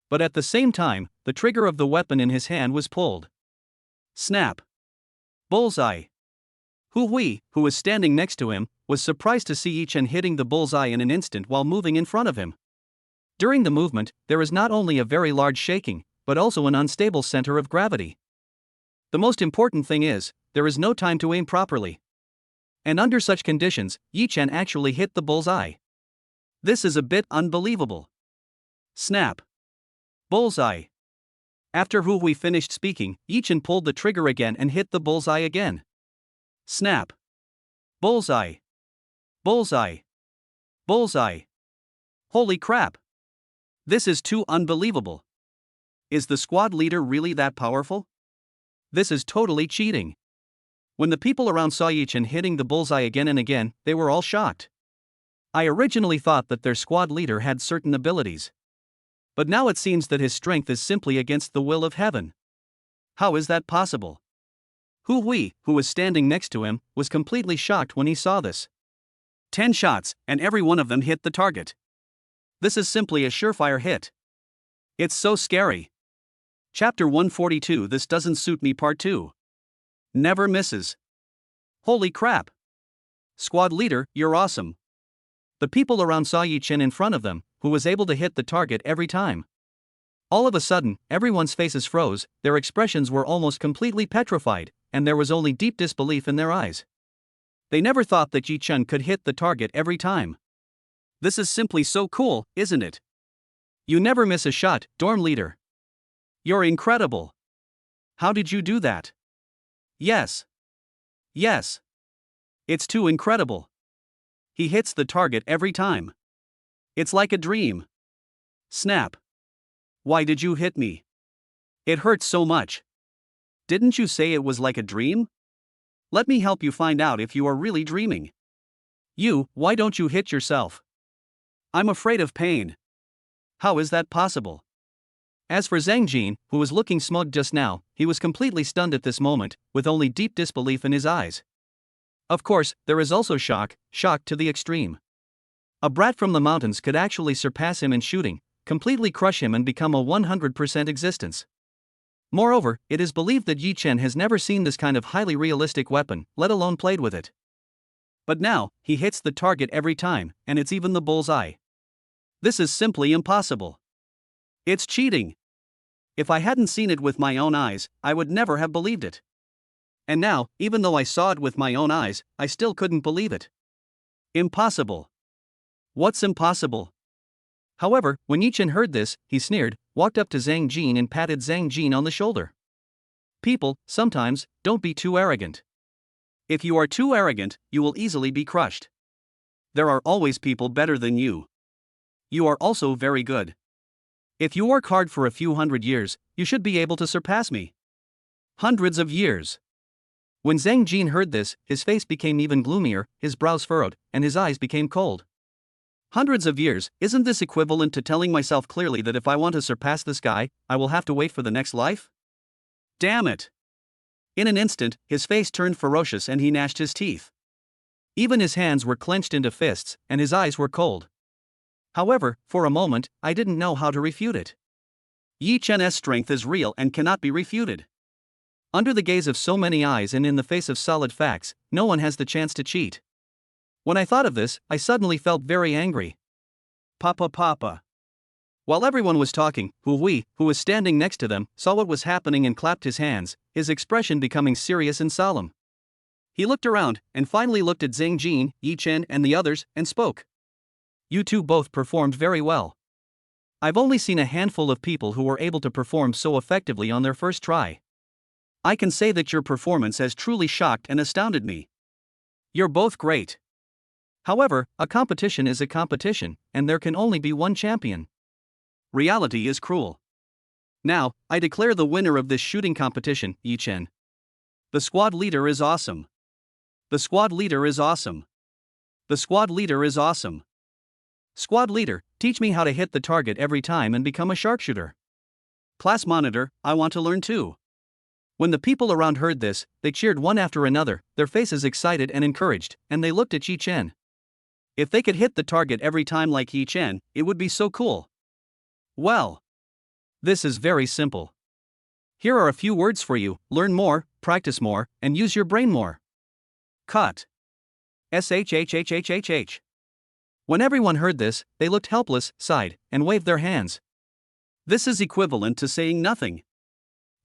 But at the same time, the trigger of the weapon in his hand was pulled. Snap. Bullseye. Hu Hui, who was standing next to him, was surprised to see Yichin hitting the bullseye in an instant while moving in front of him. During the movement, there is not only a very large shaking, but also an unstable center of gravity. The most important thing is, there is no time to aim properly. And under such conditions, Yichin actually hit the bullseye. This is a bit unbelievable. Snap. Bullseye. After Hu Hui finished speaking, Yichin pulled the trigger again and hit the bullseye again. Snap. Bullseye. Bullseye. Bullseye. Holy crap. This is too unbelievable. Is the squad leader really that powerful? This is totally cheating. When the people around saw Yichin hitting the bullseye again and again, they were all shocked. I originally thought that their squad leader had certain abilities. But now it seems that his strength is simply against the will of heaven. How is that possible? Hu Hui, who was standing next to him, was completely shocked when he saw this. 10 shots, and every one of them hit the target. This is simply a surefire hit. It's so scary. Chapter 142 This Doesn't Suit Me Part 2. Never misses. Holy crap. Squad leader, you're awesome. The people around saw Yichin in front of them, who was able to hit the target every time. All of a sudden, everyone's faces froze, their expressions were almost completely petrified, and there was only deep disbelief in their eyes. They never thought that Yichin could hit the target every time. This is simply so cool, isn't it? You never miss a shot, dorm leader. You're incredible. How did you do that? Yes. Yes. It's too incredible. He hits the target every time. It's like a dream. Snap. Why did you hit me? It hurts so much. Didn't you say it was like a dream? Let me help you find out if you are really dreaming. Why don't you hit yourself? I'm afraid of pain. How is that possible? As for Zhang Jin, who was looking smug just now, he was completely stunned at this moment, with only deep disbelief in his eyes. Of course, there is also shock to the extreme. A brat from the mountains could actually surpass him in shooting, completely crush him and become a 100% existence. Moreover, it is believed that Yichin has never seen this kind of highly realistic weapon, let alone played with it. But now, he hits the target every time, and it's even the bullseye. This is simply impossible. It's cheating. If I hadn't seen it with my own eyes, I would never have believed it. And now, even though I saw it with my own eyes, I still couldn't believe it. Impossible. What's impossible? However, when Yichin heard this, he sneered, walked up to Zhang Jin and patted Zhang Jin on the shoulder. People, sometimes, don't be too arrogant. If you are too arrogant, you will easily be crushed. There are always people better than you. You are also very good. If you work hard for a few hundred years, you should be able to surpass me. Hundreds of years. When Zhang Jin heard this, his face became even gloomier, his brows furrowed, and his eyes became cold. Hundreds of years, isn't this equivalent to telling myself clearly that if I want to surpass this guy, I will have to wait for the next life? Damn it! In an instant, his face turned ferocious and he gnashed his teeth. Even his hands were clenched into fists, and his eyes were cold. However, for a moment, I didn't know how to refute it. Yichen's strength is real and cannot be refuted. Under the gaze of so many eyes and in the face of solid facts, no one has the chance to cheat. When I thought of this, I suddenly felt very angry. Papa. While everyone was talking, who was standing next to them, saw what was happening and clapped his hands, his expression becoming serious and solemn. He looked around, and finally looked at Zhang Jin, Yichin and the others, and spoke. You two both performed very well. I've only seen a handful of people who were able to perform so effectively on their first try. I can say that your performance has truly shocked and astounded me. You're both great. However, a competition is a competition, and there can only be one champion. Reality is cruel. Now, I declare the winner of this shooting competition, Yichin. The squad leader is awesome. The squad leader is awesome. The squad leader is awesome. Squad leader, teach me how to hit the target every time and become a sharpshooter. Class monitor, I want to learn too. When the people around heard this, they cheered one after another, their faces excited and encouraged, and they looked at Yichin. If they could hit the target every time like Yichin, it would be so cool. Well, this is very simple. Here are a few words for you: learn more, practice more, and use your brain more. Cut. SHHHHHH. When everyone heard this, they looked helpless, sighed, and waved their hands. This is equivalent to saying nothing.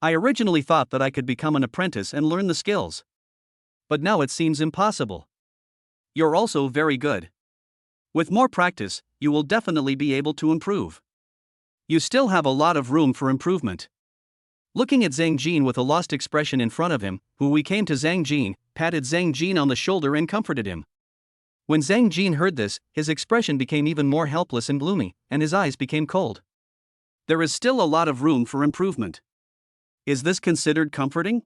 I originally thought that I could become an apprentice and learn the skills. But now it seems impossible. You're also very good. With more practice, you will definitely be able to improve. You still have a lot of room for improvement. Looking at Zhang Jin with a lost expression in front of him, we came to Zhang Jin, patted Zhang Jin on the shoulder and comforted him. When Zhang Jin heard this, his expression became even more helpless and gloomy, and his eyes became cold. There is still a lot of room for improvement. Is this considered comforting?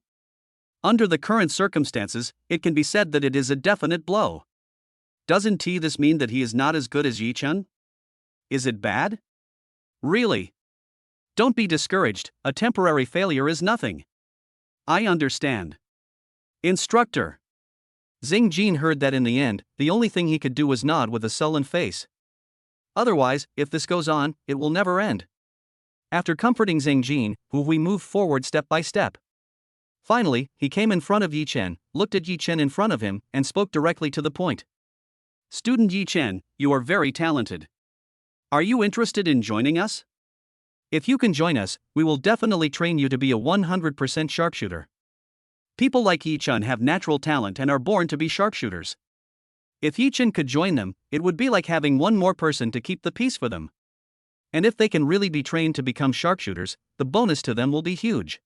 Under the current circumstances, it can be said that it is a definite blow. Doesn't this mean that he is not as good as Yichin? Is it bad? Really? Don't be discouraged, a temporary failure is nothing. I understand. Instructor. Zhang Jin heard that in the end, the only thing he could do was nod with a sullen face. Otherwise, if this goes on, it will never end. After comforting Zhang Jin, we moved forward step by step. Finally, he came in front of Yichin, looked at Yichin in front of him, and spoke directly to the point. Student Yichin, you are very talented. Are you interested in joining us? If you can join us, we will definitely train you to be a 100% sharpshooter. People like Yichin have natural talent and are born to be sharpshooters. If Yichin could join them, it would be like having one more person to keep the peace for them. And if they can really be trained to become sharpshooters, the bonus to them will be huge.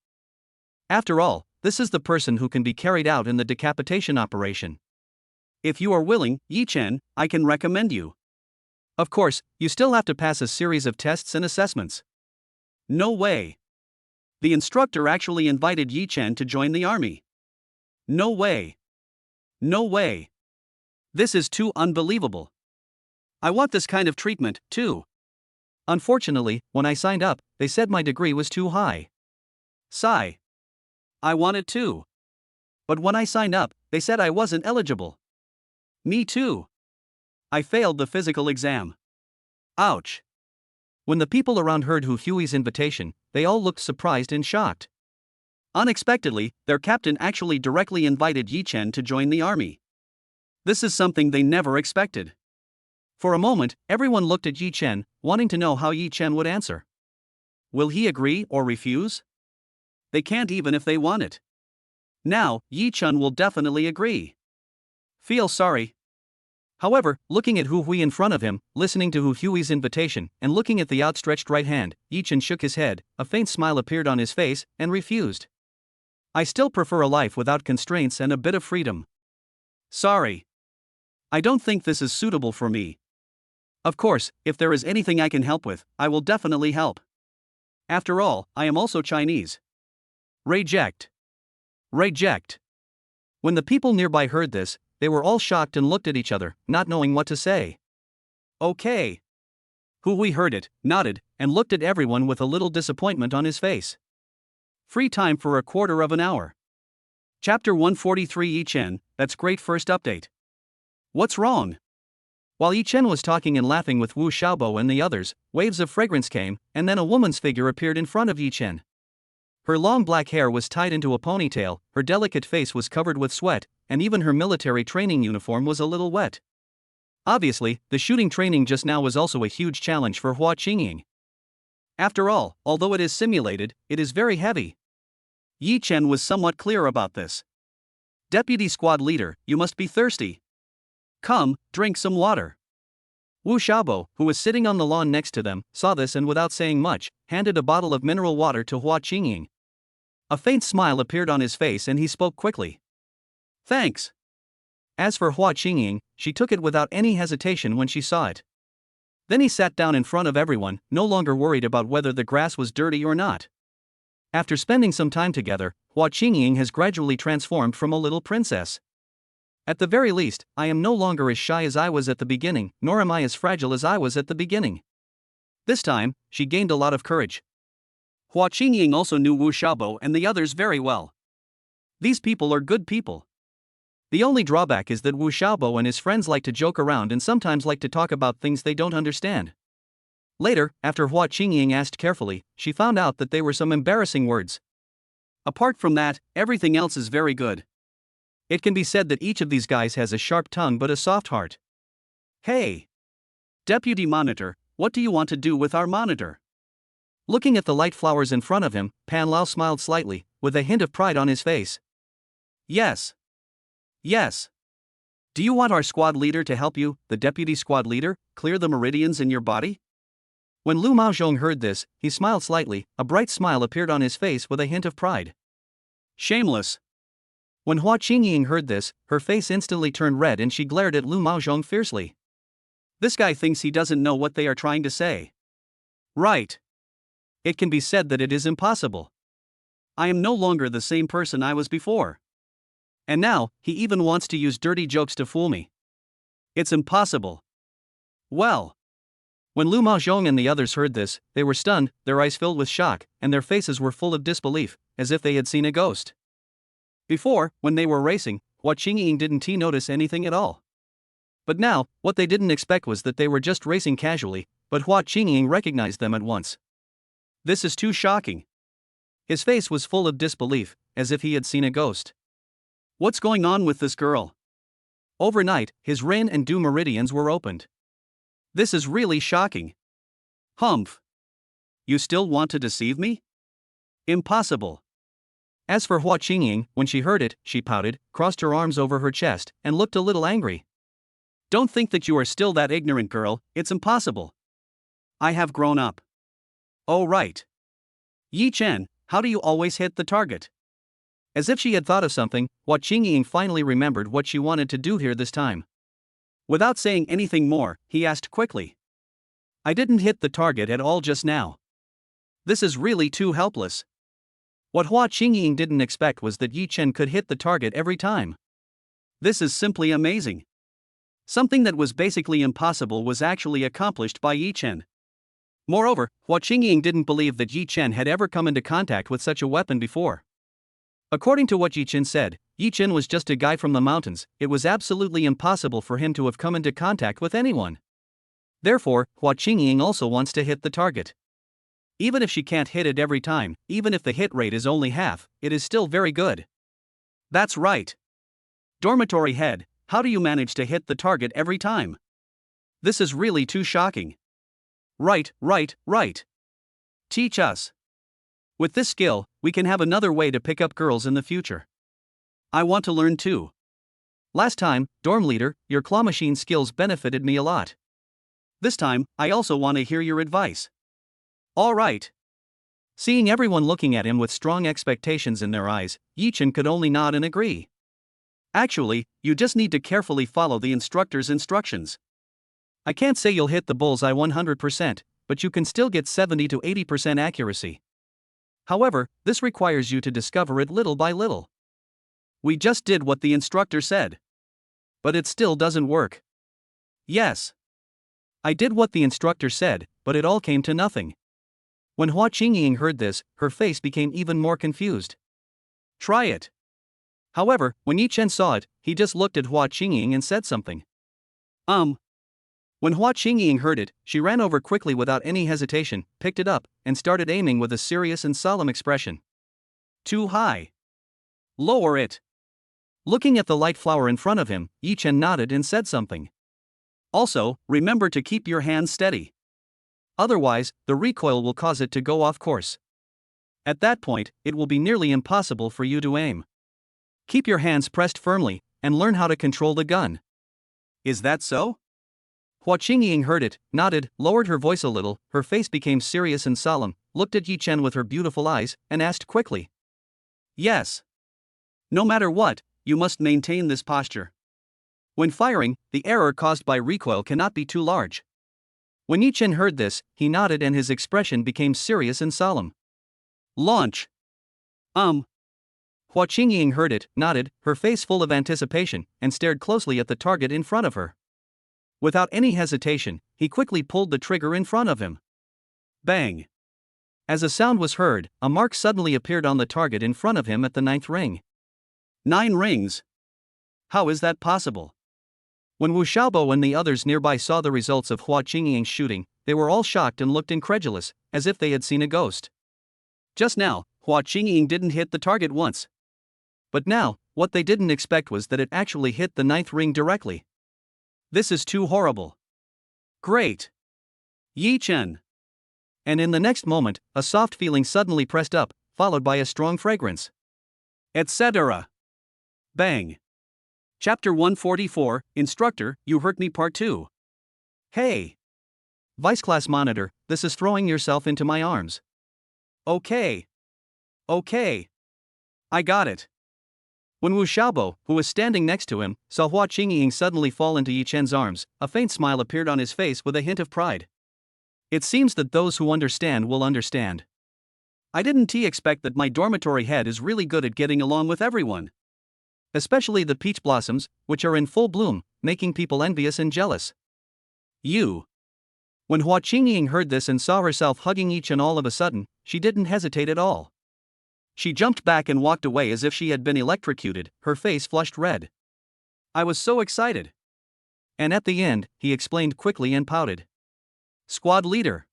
After all, this is the person who can be carried out in the decapitation operation. If you are willing, Yichin, I can recommend you. Of course, you still have to pass a series of tests and assessments. No way. The instructor actually invited Yichin to join the army. No way. No way. This is too unbelievable. I want this kind of treatment, too. Unfortunately, when I signed up, they said my degree was too high. Sigh. I want it too. But when I signed up, they said I wasn't eligible. Me too. I failed the physical exam. Ouch. When the people around heard Huey's invitation, they all looked surprised and shocked. Unexpectedly, their captain actually directly invited Yichin to join the army. This is something they never expected. For a moment, everyone looked at Yichin, wanting to know how Yichin would answer. Will he agree or refuse? They can't even if they want it. Now, Yichin will definitely agree. Feel sorry. However, looking at Hui in front of him, listening to Huey's invitation, and looking at the outstretched right hand, Yichin shook his head, a faint smile appeared on his face, and refused. I still prefer a life without constraints and a bit of freedom. Sorry. I don't think this is suitable for me. Of course, if there is anything I can help with, I will definitely help. After all, I am also Chinese. Reject. Reject. When the people nearby heard this, they were all shocked and looked at each other, not knowing what to say. Okay. Hui heard it, nodded, and looked at everyone with a little disappointment on his face. Free time for a quarter of an hour. Chapter 143 Yichin, that's great first update. What's wrong? While Yichin was talking and laughing with Wu Xiaobo and the others, waves of fragrance came, and then a woman's figure appeared in front of Yichin. Her long black hair was tied into a ponytail, her delicate face was covered with sweat, and even her military training uniform was a little wet. Obviously, the shooting training just now was also a huge challenge for Hua Qingying. After all, although it is simulated, it is very heavy. Yichin was somewhat clear about this. Deputy squad leader, you must be thirsty. Come, drink some water. Wu Xiaobo, who was sitting on the lawn next to them, saw this and without saying much, handed a bottle of mineral water to Hua Qingying. A faint smile appeared on his face and he spoke quickly. Thanks. As for Hua Qingying, she took it without any hesitation when she saw it. Then he sat down in front of everyone, no longer worried about whether the grass was dirty or not. After spending some time together, Hua Qingying has gradually transformed from a little princess. At the very least, I am no longer as shy as I was at the beginning, nor am I as fragile as I was at the beginning. This time, she gained a lot of courage. Hua Qingying also knew Wu Xiaobo and the others very well. These people are good people. The only drawback is that Wu Xiaobo and his friends like to joke around and sometimes like to talk about things they don't understand. Later, after Hua Qingying asked carefully, she found out that they were some embarrassing words. Apart from that, everything else is very good. It can be said that each of these guys has a sharp tongue but a soft heart. Hey! Deputy Monitor, what do you want to do with our monitor? Looking at the light flowers in front of him, Pan Lao smiled slightly, with a hint of pride on his face. Yes. Yes. Do you want our squad leader to help you, the deputy squad leader, clear the meridians in your body? When Lu Maozhong heard this, he smiled slightly, a bright smile appeared on his face with a hint of pride. Shameless. When Hua Qingying heard this, her face instantly turned red and she glared at Lu Maozhong fiercely. This guy thinks he doesn't know what they are trying to say. Right. It can be said that it is impossible. I am no longer the same person I was before. And now, he even wants to use dirty jokes to fool me. It's impossible. Well. When Lu Maozhong and the others heard this, they were stunned, their eyes filled with shock, and their faces were full of disbelief, as if they had seen a ghost. Before, when they were racing, Hua Qingying didn't notice anything at all. But now, what they didn't expect was that they were just racing casually, but Hua Qingying recognized them at once. This is too shocking. His face was full of disbelief, as if he had seen a ghost. What's going on with this girl? Overnight, his Ren and Du meridians were opened. This is really shocking. Humph. You still want to deceive me? Impossible. As for Hua Qingying, when she heard it, she pouted, crossed her arms over her chest, and looked a little angry. Don't think that you are still that ignorant, girl, it's impossible. I have grown up. Oh right. Yichin, how do you always hit the target? As if she had thought of something, Hua Qingying finally remembered what she wanted to do here this time. Without saying anything more, he asked quickly. I didn't hit the target at all just now. This is really too helpless. What Hua Qingying didn't expect was that Yichin could hit the target every time. This is simply amazing. Something that was basically impossible was actually accomplished by Yichin. Moreover, Hua Qingying didn't believe that Yichin had ever come into contact with such a weapon before. According to what Yichin said, Yichin was just a guy from the mountains. It was absolutely impossible for him to have come into contact with anyone. Therefore, Hua Qingying also wants to hit the target. Even if she can't hit it every time, even if the hit rate is only half, it is still very good. That's right. Dormitory head, how do you manage to hit the target every time? This is really too shocking. Right. Teach us. With this skill, we can have another way to pick up girls in the future. I want to learn too. Last time, dorm leader, your claw machine skills benefited me a lot. This time, I also want to hear your advice. Alright. Seeing everyone looking at him with strong expectations in their eyes, Yichin could only nod and agree. Actually, you just need to carefully follow the instructor's instructions. I can't say you'll hit the bullseye 100%, but you can still get 70 to 80% accuracy. However, this requires you to discover it little by little. We just did what the instructor said. But it still doesn't work. Yes. I did what the instructor said, but it all came to nothing. When Hua Qingying heard this, her face became even more confused. Try it. However, when Yichin saw it, he just looked at Hua Qingying and said something. When Hua Qingying heard it, she ran over quickly without any hesitation, picked it up, and started aiming with a serious and solemn expression. Too high. Lower it. Looking at the light flower in front of him, Yichin nodded and said something. Also, remember to keep your hands steady. Otherwise, the recoil will cause it to go off course. At that point, it will be nearly impossible for you to aim. Keep your hands pressed firmly, and learn how to control the gun. Is that so? Hua Qingying heard it, nodded, lowered her voice a little, her face became serious and solemn, looked at Yichin with her beautiful eyes, and asked quickly. Yes. No matter what, you must maintain this posture. When firing, the error caused by recoil cannot be too large. When Yichin heard this, he nodded and his expression became serious and solemn. Launch. Hua Qingying heard it, nodded, her face full of anticipation, and stared closely at the target in front of her. Without any hesitation, he quickly pulled the trigger in front of him. Bang! As a sound was heard, a mark suddenly appeared on the target in front of him at the 9th ring. 9 rings! How is that possible? When Wu Xiaobo and the others nearby saw the results of Hua Qingying's shooting, they were all shocked and looked incredulous, as if they had seen a ghost. Just now, Hua Qingying didn't hit the target once. But now, what they didn't expect was that it actually hit the 9th ring directly. This is too horrible. Great. Yichin. And in the next moment, a soft feeling suddenly pressed up, followed by a strong fragrance. Etc. Bang. Chapter 144, Instructor, You Hurt Me Part 2. Hey. Vice Class Monitor, this is throwing yourself into my arms. Okay. I got it. When Wu Xiaobo, who was standing next to him, saw Hua Qingying suddenly fall into Yichin's arms, a faint smile appeared on his face with a hint of pride. It seems that those who understand will understand. I didn't expect that my dormitory head is really good at getting along with everyone. Especially the peach blossoms, which are in full bloom, making people envious and jealous. You. When Hua Qingying heard this and saw herself hugging Yichin all of a sudden, she didn't hesitate at all. She jumped back and walked away as if she had been electrocuted, her face flushed red. I was so excited. And at the end, he explained quickly and pouted. Squad leader.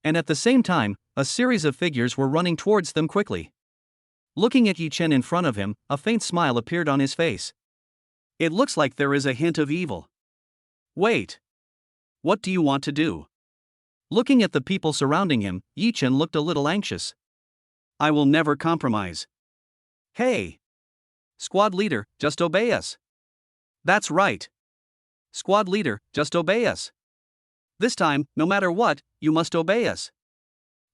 And at the same time, a series of figures were running towards them quickly. Looking at Yichin in front of him, a faint smile appeared on his face. It looks like there is a hint of evil. Wait. What do you want to do? Looking at the people surrounding him, Yichin looked a little anxious. I will never compromise. Hey. Squad leader, just obey us. That's right. Squad leader, just obey us. This time, no matter what, you must obey us.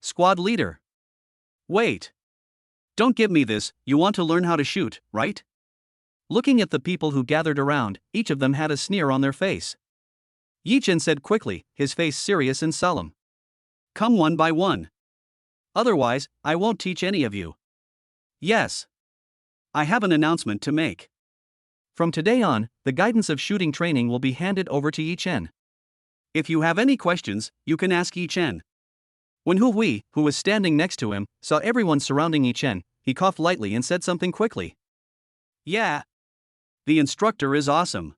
Squad leader. Wait. Don't give me this, you want to learn how to shoot, right? Looking at the people who gathered around, each of them had a sneer on their face. Yichin said quickly, his face serious and solemn. Come one by one. Otherwise, I won't teach any of you. Yes. I have an announcement to make. From today on, the guidance of shooting training will be handed over to Yichin. If you have any questions, you can ask Yichin. When Hu Hui, who was standing next to him, saw everyone surrounding Yichin, he coughed lightly and said something quickly. Yeah. The instructor is awesome.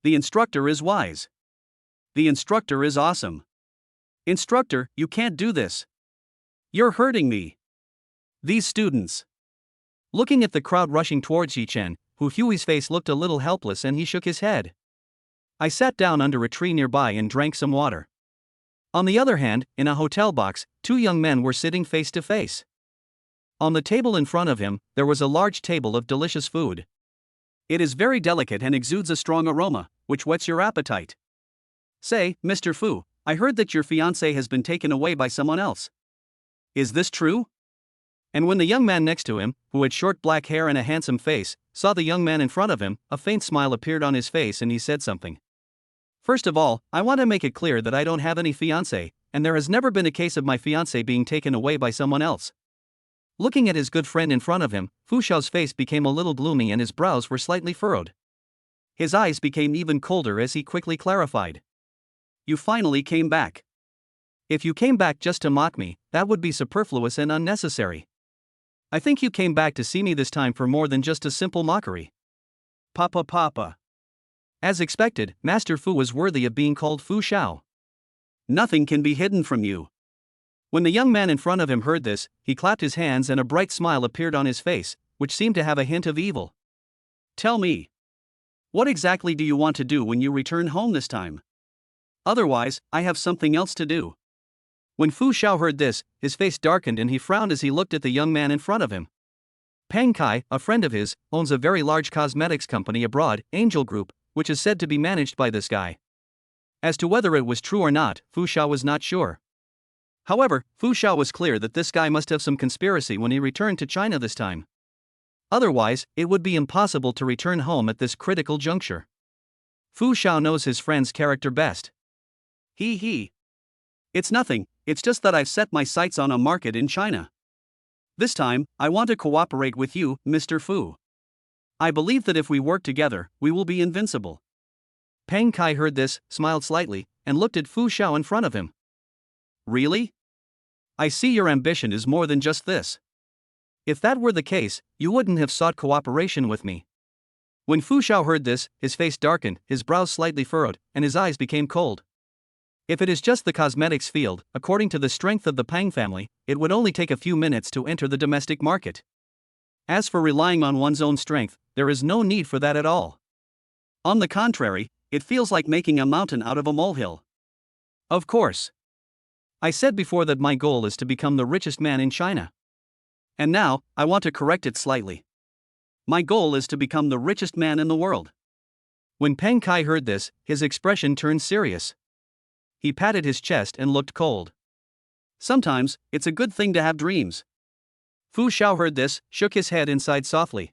The instructor is wise. The instructor is awesome. Instructor, you can't do this. You're hurting me. These students. Looking at the crowd rushing towards Yichin, Hu Hui's face looked a little helpless and he shook his head. I sat down under a tree nearby and drank some water. On the other hand, in a hotel box, two young men were sitting face to face. On the table in front of him, there was a large table of delicious food. It is very delicate and exudes a strong aroma, which whets your appetite. Say, Mr. Fu, I heard that your fiancé has been taken away by someone else. Is this true? And when the young man next to him, who had short black hair and a handsome face, saw the young man in front of him, a faint smile appeared on his face and he said something. First of all, I want to make it clear that I don't have any fiancé, and there has never been a case of my fiancé being taken away by someone else. Looking at his good friend in front of him, Fu Xiao's face became a little gloomy and his brows were slightly furrowed. His eyes became even colder as he quickly clarified. You finally came back. If you came back just to mock me, that would be superfluous and unnecessary. I think you came back to see me this time for more than just a simple mockery. Papa. As expected, Master Fu was worthy of being called Fu Xiao. Nothing can be hidden from you. When the young man in front of him heard this, he clapped his hands and a bright smile appeared on his face, which seemed to have a hint of evil. Tell me. What exactly do you want to do when you return home this time? Otherwise, I have something else to do. When Fu Xiao heard this, his face darkened and he frowned as he looked at the young man in front of him. Peng Kai, a friend of his, owns a very large cosmetics company abroad, Angel Group, which is said to be managed by this guy. As to whether it was true or not, Fu Xiao was not sure. However, Fu Xiao was clear that this guy must have some conspiracy when he returned to China this time. Otherwise, it would be impossible to return home at this critical juncture. Fu Xiao knows his friend's character best. He. It's nothing, it's just that I've set my sights on a market in China. This time, I want to cooperate with you, Mr. Fu. I believe that if we work together, we will be invincible. Peng Kai heard this, smiled slightly, and looked at Fu Xiao in front of him. Really? I see your ambition is more than just this. If that were the case, you wouldn't have sought cooperation with me. When Fu Xiao heard this, his face darkened, his brows slightly furrowed, and his eyes became cold. If it is just the cosmetics field, according to the strength of the Pang family, it would only take a few minutes to enter the domestic market. As for relying on one's own strength, there is no need for that at all. On the contrary, it feels like making a mountain out of a molehill. Of course. I said before that my goal is to become the richest man in China. And now, I want to correct it slightly. My goal is to become the richest man in the world. When Peng Kai heard this, his expression turned serious. He patted his chest and looked cold. Sometimes, it's a good thing to have dreams. Fu Xiao heard this, shook his head and sighed softly.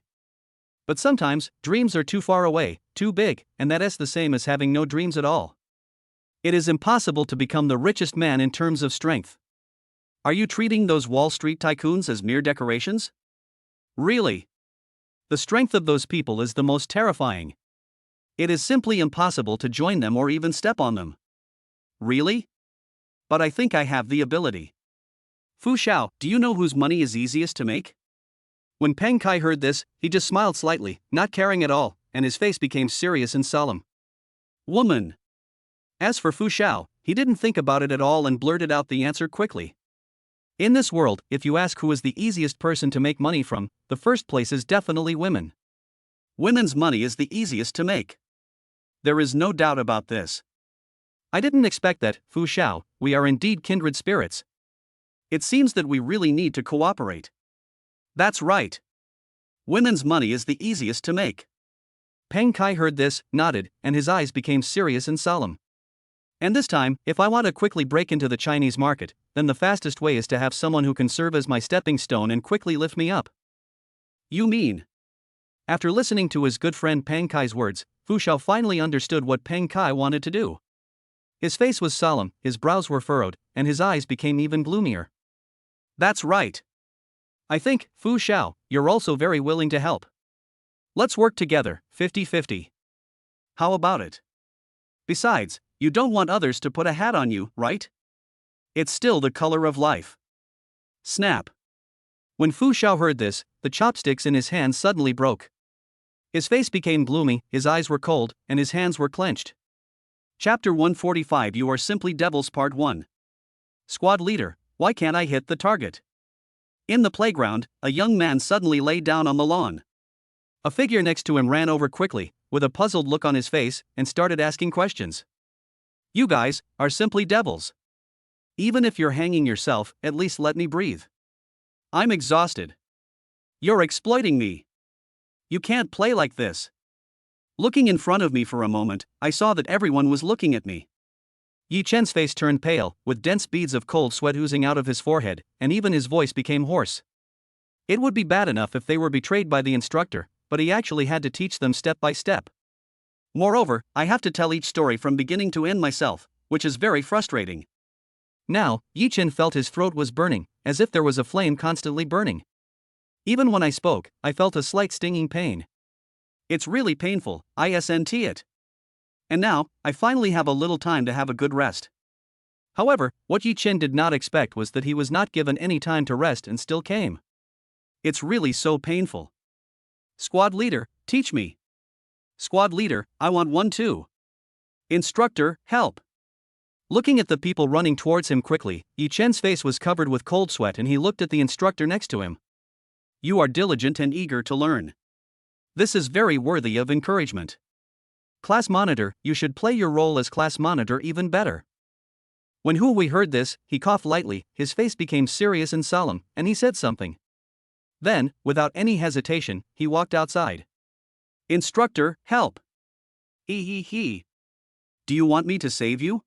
But sometimes, dreams are too far away, too big, and that is the same as having no dreams at all. It is impossible to become the richest man in terms of strength. Are you treating those Wall Street tycoons as mere decorations? Really? The strength of those people is the most terrifying. It is simply impossible to join them or even step on them. Really? But I think I have the ability. Fu Xiao, do you know whose money is easiest to make? When Peng Kai heard this, he just smiled slightly, not caring at all, and his face became serious and solemn. Woman. As for Fu Xiao, he didn't think about it at all and blurted out the answer quickly. In this world, if you ask who is the easiest person to make money from, the first place is definitely women. Women's money is the easiest to make. There is no doubt about this. I didn't expect that, Fu Xiao, we are indeed kindred spirits. It seems that we really need to cooperate. That's right. Women's money is the easiest to make. Peng Kai heard this, nodded, and his eyes became serious and solemn. And this time, if I want to quickly break into the Chinese market, then the fastest way is to have someone who can serve as my stepping stone and quickly lift me up. You mean? After listening to his good friend Peng Kai's words, Fu Xiao finally understood what Peng Kai wanted to do. His face was solemn, his brows were furrowed, and his eyes became even gloomier. That's right. I think, Fu Xiao, you're also very willing to help. Let's work together, 50-50. How about it? Besides, you don't want others to put a hat on you, right? It's still the color of life. Snap. When Fu Xiao heard this, the chopsticks in his hands suddenly broke. His face became gloomy, his eyes were cold, and his hands were clenched. Chapter 145 You Are Simply Devils Part 1. Squad Leader, why can't I hit the target? In the playground, a young man suddenly lay down on the lawn. A figure next to him ran over quickly, with a puzzled look on his face, and started asking questions. You guys are simply devils. Even if you're hanging yourself, at least let me breathe. I'm exhausted. You're exploiting me. You can't play like this. Looking in front of me for a moment, I saw that everyone was looking at me. Yichen's face turned pale, with dense beads of cold sweat oozing out of his forehead, and even his voice became hoarse. It would be bad enough if they were betrayed by the instructor, but he actually had to teach them step by step. Moreover, I have to tell each story from beginning to end myself, which is very frustrating. Now, Yichin felt his throat was burning, as if there was a flame constantly burning. Even when I spoke, I felt a slight stinging pain. It's really painful, isn't it? And now, I finally have a little time to have a good rest. However, what Yichin did not expect was that he was not given any time to rest and still came. It's really so painful. Squad Leader, teach me. Squad Leader, I want one too. Instructor, help. Looking at the people running towards him quickly, Yichen's face was covered with cold sweat and he looked at the instructor next to him. You are diligent and eager to learn. This is very worthy of encouragement. Class monitor, you should play your role as class monitor even better. When Hui heard this, he coughed lightly, his face became serious and solemn, and he said something. Then, without any hesitation, he walked outside. Instructor, help! He. Do you want me to save you?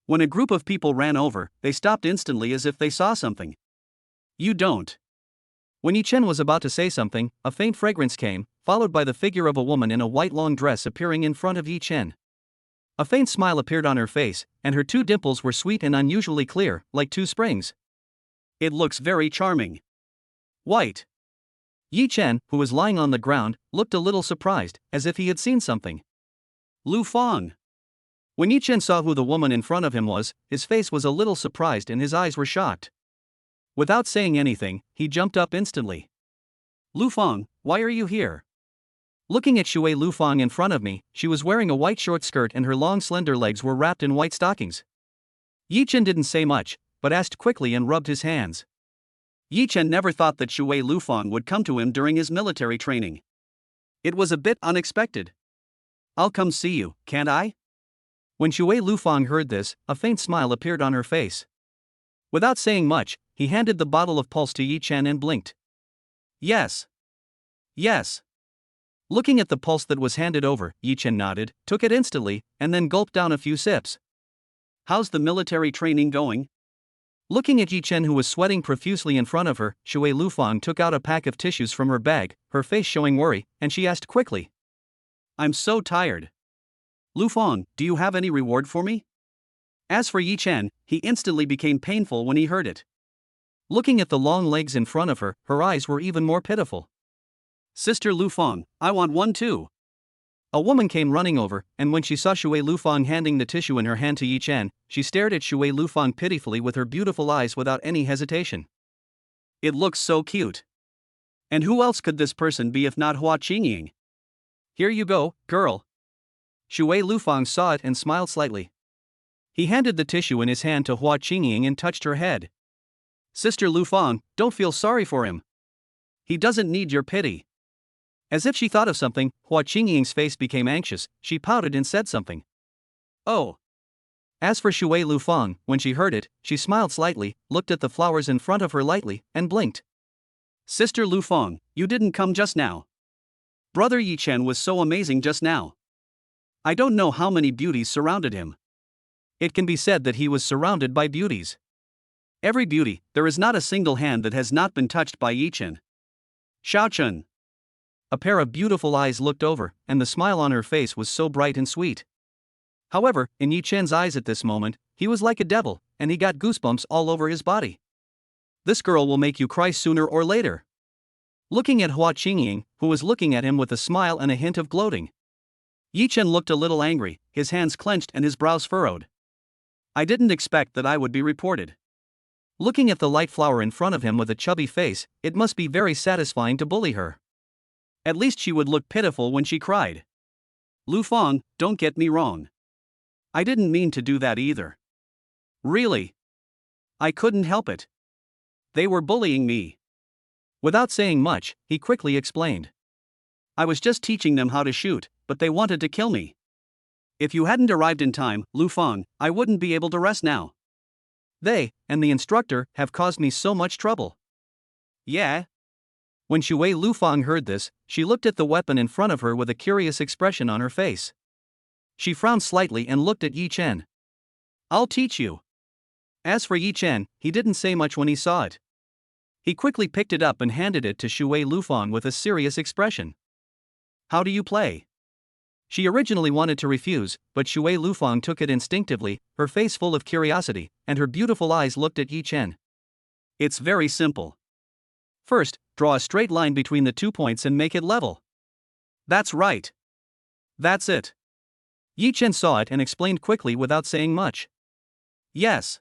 When a group of people ran over, they stopped instantly as if they saw something. You don't. When Yichin was about to say something, a faint fragrance came, followed by the figure of a woman in a white long dress appearing in front of Yichin. A faint smile appeared on her face, and her two dimples were sweet and unusually clear, like two springs. It looks very charming. White. Yichin, who was lying on the ground, looked a little surprised, as if he had seen something. Lufang. When Yichin saw who the woman in front of him was, his face was a little surprised and his eyes were shocked. Without saying anything, he jumped up instantly. Lufang, why are you here? Looking at Shuer Lufang in front of me, she was wearing a white short skirt and her long slender legs were wrapped in white stockings. Yichin didn't say much, but asked quickly and rubbed his hands. Yichin never thought that Shuer Lufang would come to him during his military training. It was a bit unexpected. I'll come see you, can't I? When Shuer Lufang heard this, a faint smile appeared on her face. Without saying much, he handed the bottle of pulse to Yichin and blinked. Yes. Yes. Looking at the pulse that was handed over, Yichin nodded, took it instantly, and then gulped down a few sips. How's the military training going? Looking at Yichin who was sweating profusely in front of her, Shuer Lufang took out a pack of tissues from her bag, her face showing worry, and she asked quickly. I'm so tired. Lufang, do you have any reward for me? As for Yichin, he instantly became painful when he heard it. Looking at the long legs in front of her, her eyes were even more pitiful. Sister Lufang, I want one too. A woman came running over, and when she saw Shuer Lufang handing the tissue in her hand to Yichin, she stared at Shuer Lufang pitifully with her beautiful eyes without any hesitation. It looks so cute. And who else could this person be if not Hua Qingying? Here you go, girl. Shuer Lufang saw it and smiled slightly. He handed the tissue in his hand to Hua Qingying and touched her head. Sister Lufang, don't feel sorry for him. He doesn't need your pity. As if she thought of something, Hua Qingying's face became anxious, she pouted and said something. Oh. As for Shuer Lufang, when she heard it, she smiled slightly, looked at the flowers in front of her lightly, and blinked. Sister Lufang, you didn't come just now. Brother Yichin was so amazing just now. I don't know how many beauties surrounded him. It can be said that he was surrounded by beauties. Every beauty, there is not a single hand that has not been touched by Yichin. Xiaochun. A pair of beautiful eyes looked over, and the smile on her face was so bright and sweet. However, in Yichin's eyes at this moment, he was like a devil, and he got goosebumps all over his body. This girl will make you cry sooner or later. Looking at Hua Qingying, who was looking at him with a smile and a hint of gloating. Yichin looked a little angry, his hands clenched and his brows furrowed. I didn't expect that I would be reported. Looking at the light flower in front of him with a chubby face, it must be very satisfying to bully her. At least she would look pitiful when she cried. Lufang, don't get me wrong. I didn't mean to do that either. Really? I couldn't help it. They were bullying me. Without saying much, he quickly explained. I was just teaching them how to shoot, but they wanted to kill me. If you hadn't arrived in time, Lufang, I wouldn't be able to rest now. They, and the instructor, have caused me so much trouble. Yeah? When Shuer Lufang heard this, she looked at the weapon in front of her with a curious expression on her face. She frowned slightly and looked at Yichin. I'll teach you. As for Yichin, he didn't say much when he saw it. He quickly picked it up and handed it to Shuer Lufang with a serious expression. How do you play? She originally wanted to refuse, but Shuer Lufang took it instinctively, her face full of curiosity, and her beautiful eyes looked at Yichin. It's very simple. First, draw a straight line between the 2 points and make it level. That's right. That's it. Yichin saw it and explained quickly without saying much. Yes.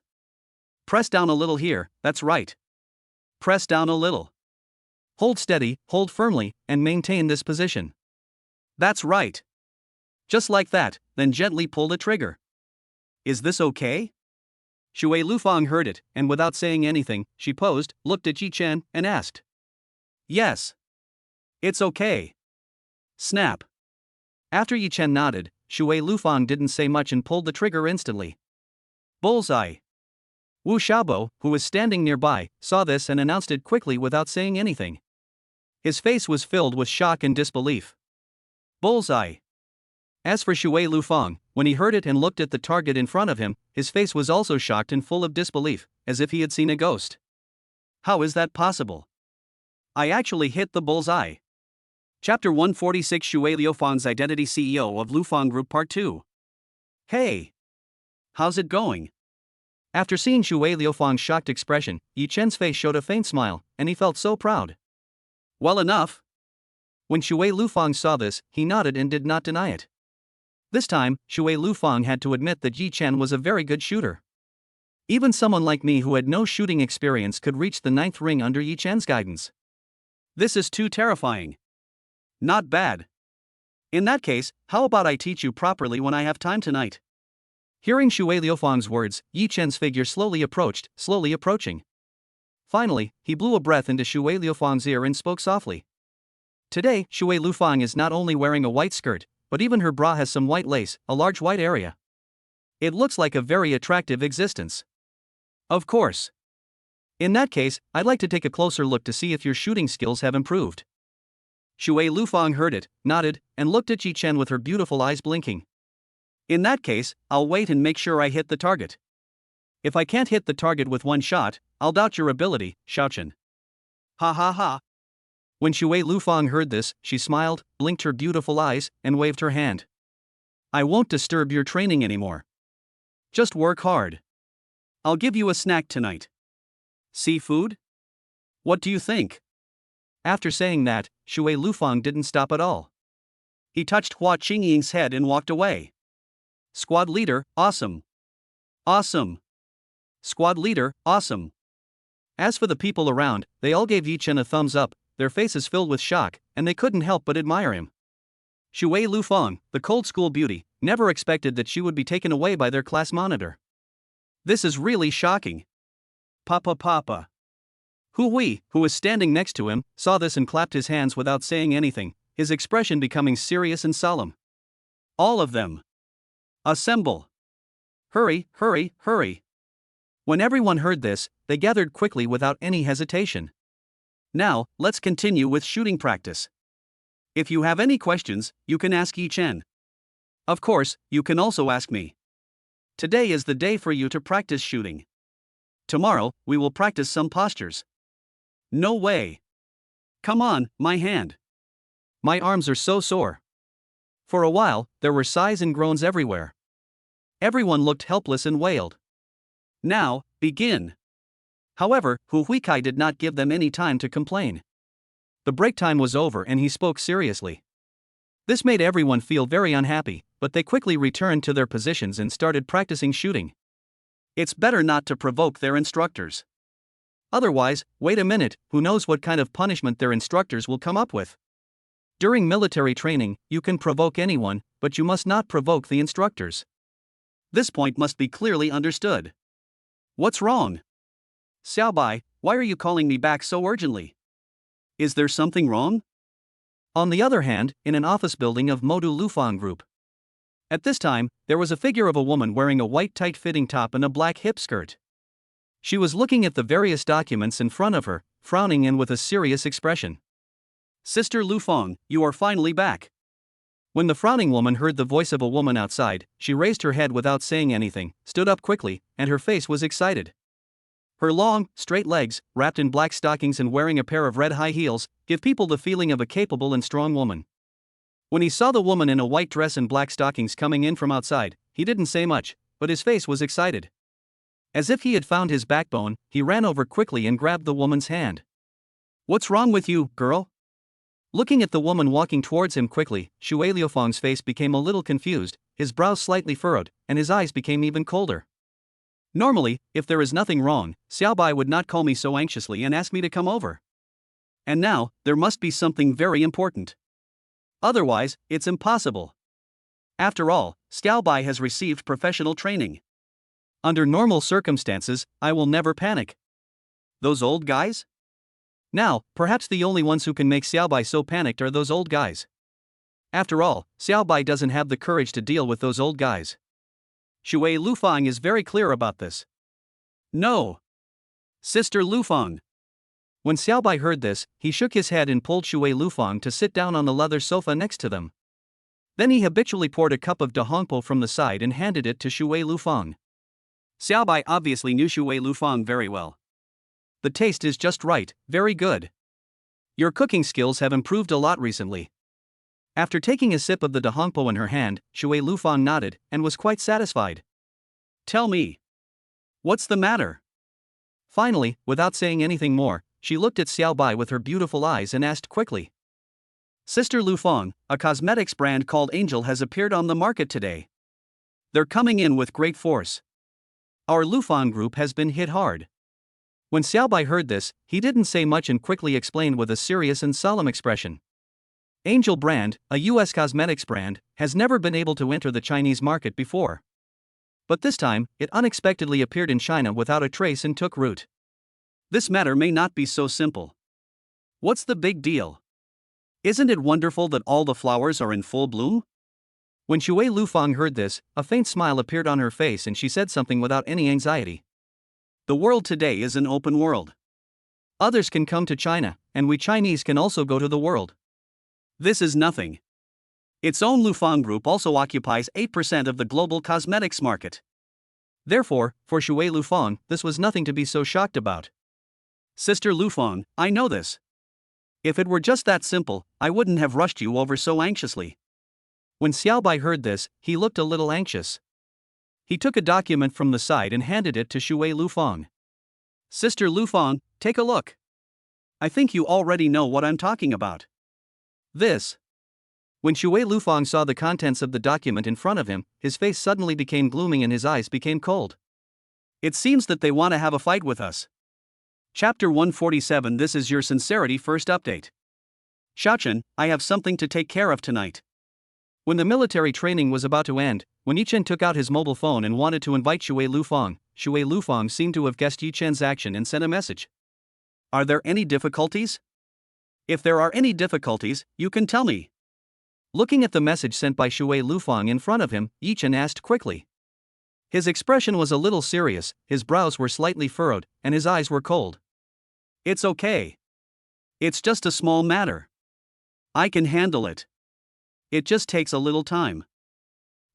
Press down a little here, that's right. Press down a little. Hold steady, hold firmly, and maintain this position. That's right. Just like that, then gently pull the trigger. Is this okay? Shuer Lufang heard it, and without saying anything, she posed, looked at Yichin, and asked. Yes. It's okay. Snap. After Yichin nodded, Shuer Lufang didn't say much and pulled the trigger instantly. Bullseye. Wu Xiaobo, who was standing nearby, saw this and announced it quickly without saying anything. His face was filled with shock and disbelief. Bullseye. As for Shuer Lufang, when he heard it and looked at the target in front of him, his face was also shocked and full of disbelief, as if he had seen a ghost. How is that possible? I actually hit the bullseye. Chapter 146 Shuer Lufang's Identity, CEO of Lufang Group Part 2. Hey! How's it going? After seeing Shuer Lufang's shocked expression, Yichin's face showed a faint smile, and he felt so proud. Well enough. When Shuer Lufang saw this, he nodded and did not deny it. This time, Shuer Lufang had to admit that Yichin was a very good shooter. Even someone like me who had no shooting experience could reach the 9th ring under Yichin's guidance. This is too terrifying. Not bad. In that case, how about I teach you properly when I have time tonight? Hearing Shuer Lufang's words, Yichin's figure slowly approaching. Finally, he blew a breath into Shuer Lufang's ear and spoke softly. Today, Shuer Lufang is not only wearing a white skirt, but even her bra has some white lace, a large white area. It looks like a very attractive existence. Of course. In that case, I'd like to take a closer look to see if your shooting skills have improved. Shuer Lufang heard it, nodded, and looked at Yichin with her beautiful eyes blinking. In that case, I'll wait and make sure I hit the target. If I can't hit the target with one shot, I'll doubt your ability, Shaochin. Ha ha ha. When Shuer Lufang heard this, she smiled, blinked her beautiful eyes, and waved her hand. I won't disturb your training anymore. Just work hard. I'll give you a snack tonight. Seafood? What do you think? After saying that, Shuer Lufang didn't stop at all. He touched Hua Qingying's head and walked away. Squad leader, awesome. Awesome. Squad leader, awesome. As for the people around, they all gave Yichin a thumbs up, their faces filled with shock, and they couldn't help but admire him. Shuer Lufang, the cold school beauty, never expected that she would be taken away by their class monitor. This is really shocking. Papa. Hui, who was standing next to him, saw this and clapped his hands without saying anything, his expression becoming serious and solemn. All of them. Assemble. Hurry. When everyone heard this, they gathered quickly without any hesitation. Now, let's continue with shooting practice. If you have any questions, you can ask Yichin. Of course, you can also ask me. Today is the day for you to practice shooting. Tomorrow, we will practice some postures. No way. Come on, my hand. My arms are so sore. For a while, there were sighs and groans everywhere. Everyone looked helpless and wailed. Now, begin. However, Hu Huikai did not give them any time to complain. The break time was over and he spoke seriously. This made everyone feel very unhappy, but they quickly returned to their positions and started practicing shooting. It's better not to provoke their instructors. Otherwise, wait a minute, who knows what kind of punishment their instructors will come up with. During military training, you can provoke anyone, but you must not provoke the instructors. This point must be clearly understood. What's wrong? Xiaobai, why are you calling me back so urgently? Is there something wrong? On the other hand, in an office building of Modu Lufang Group. At this time, there was a figure of a woman wearing a white tight-fitting top and a black hip skirt. She was looking at the various documents in front of her, frowning and with a serious expression. Sister Lufang, you are finally back. When the frowning woman heard the voice of a woman outside, she raised her head without saying anything, stood up quickly, and her face was excited. Her long, straight legs, wrapped in black stockings and wearing a pair of red high heels, give people the feeling of a capable and strong woman. When he saw the woman in a white dress and black stockings coming in from outside, he didn't say much, but his face was excited. As if he had found his backbone, he ran over quickly and grabbed the woman's hand. What's wrong with you, girl? Looking at the woman walking towards him quickly, Shuer Liufang's face became a little confused, his brows slightly furrowed, and his eyes became even colder. Normally, if there is nothing wrong, Xiaobai would not call me so anxiously and ask me to come over. And now, there must be something very important. Otherwise, it's impossible. After all, Xiaobai has received professional training. Under normal circumstances, I will never panic. Those old guys? Now, perhaps the only ones who can make Xiaobai so panicked are those old guys. After all, Xiaobai doesn't have the courage to deal with those old guys. Shuer Lufang is very clear about this. No. Sister Lufang. When Xiaobai heard this, he shook his head and pulled Shuer Lufang to sit down on the leather sofa next to them. Then he habitually poured a cup of dahongpo from the side and handed it to Shuer Lufang. Xiaobai obviously knew Shuer Lufang very well. The taste is just right, very good. Your cooking skills have improved a lot recently. After taking a sip of the dahongpo in her hand, Shuer Lufang nodded and was quite satisfied. Tell me. What's the matter? Finally, without saying anything more, she looked at Xiaobai with her beautiful eyes and asked quickly. Sister Lufang, a cosmetics brand called Angel has appeared on the market today. They're coming in with great force. Our Lufang group has been hit hard. When Xiaobai heard this, he didn't say much and quickly explained with a serious and solemn expression. Angel brand, a US cosmetics brand, has never been able to enter the Chinese market before. But this time, it unexpectedly appeared in China without a trace and took root. This matter may not be so simple. What's the big deal? Isn't it wonderful that all the flowers are in full bloom? When Shuer Lufang heard this, a faint smile appeared on her face and she said something without any anxiety. The world today is an open world. Others can come to China, and we Chinese can also go to the world. This is nothing. Its own Lufang group also occupies 8% of the global cosmetics market. Therefore, for Shuer Lufang, this was nothing to be so shocked about. Sister Lufang, I know this. If it were just that simple, I wouldn't have rushed you over so anxiously. When Xiaobai heard this, he looked a little anxious. He took a document from the side and handed it to Shuer Lufang. Sister Lufang, take a look. I think you already know what I'm talking about. This. When Shuer Lufang saw the contents of the document in front of him, his face suddenly became gloomy and his eyes became cold. It seems that they want to have a fight with us. Chapter 147. This is your sincerity first update. Xiaochen, I have something to take care of tonight. When the military training was about to end, when Yichin took out his mobile phone and wanted to invite Shuer Lufang seemed to have guessed Yichin's action and sent a message. Are there any difficulties? If there are any difficulties, you can tell me. Looking at the message sent by Shuer Lufang in front of him, Yichin asked quickly. His expression was a little serious, his brows were slightly furrowed, and his eyes were cold. It's okay. It's just a small matter. I can handle it. It just takes a little time.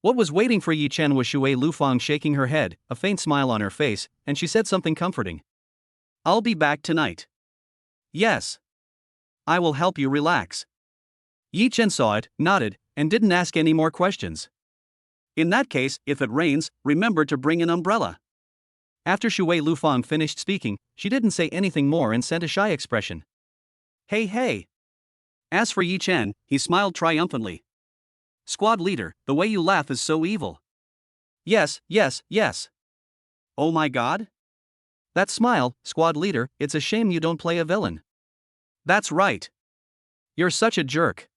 What was waiting for Yichin was Shuer Lufang shaking her head, a faint smile on her face, and she said something comforting. I'll be back tonight. Yes. I will help you relax. Yichin saw it, nodded, and didn't ask any more questions. In that case, if it rains, remember to bring an umbrella. After Shuer Lufang finished speaking, she didn't say anything more and sent a shy expression. Hey hey. As for Yichin, he smiled triumphantly. Squad leader, the way you laugh is so evil. Yes, yes, yes. Oh my god? That smile, squad leader, it's a shame you don't play a villain. That's right. You're such a jerk.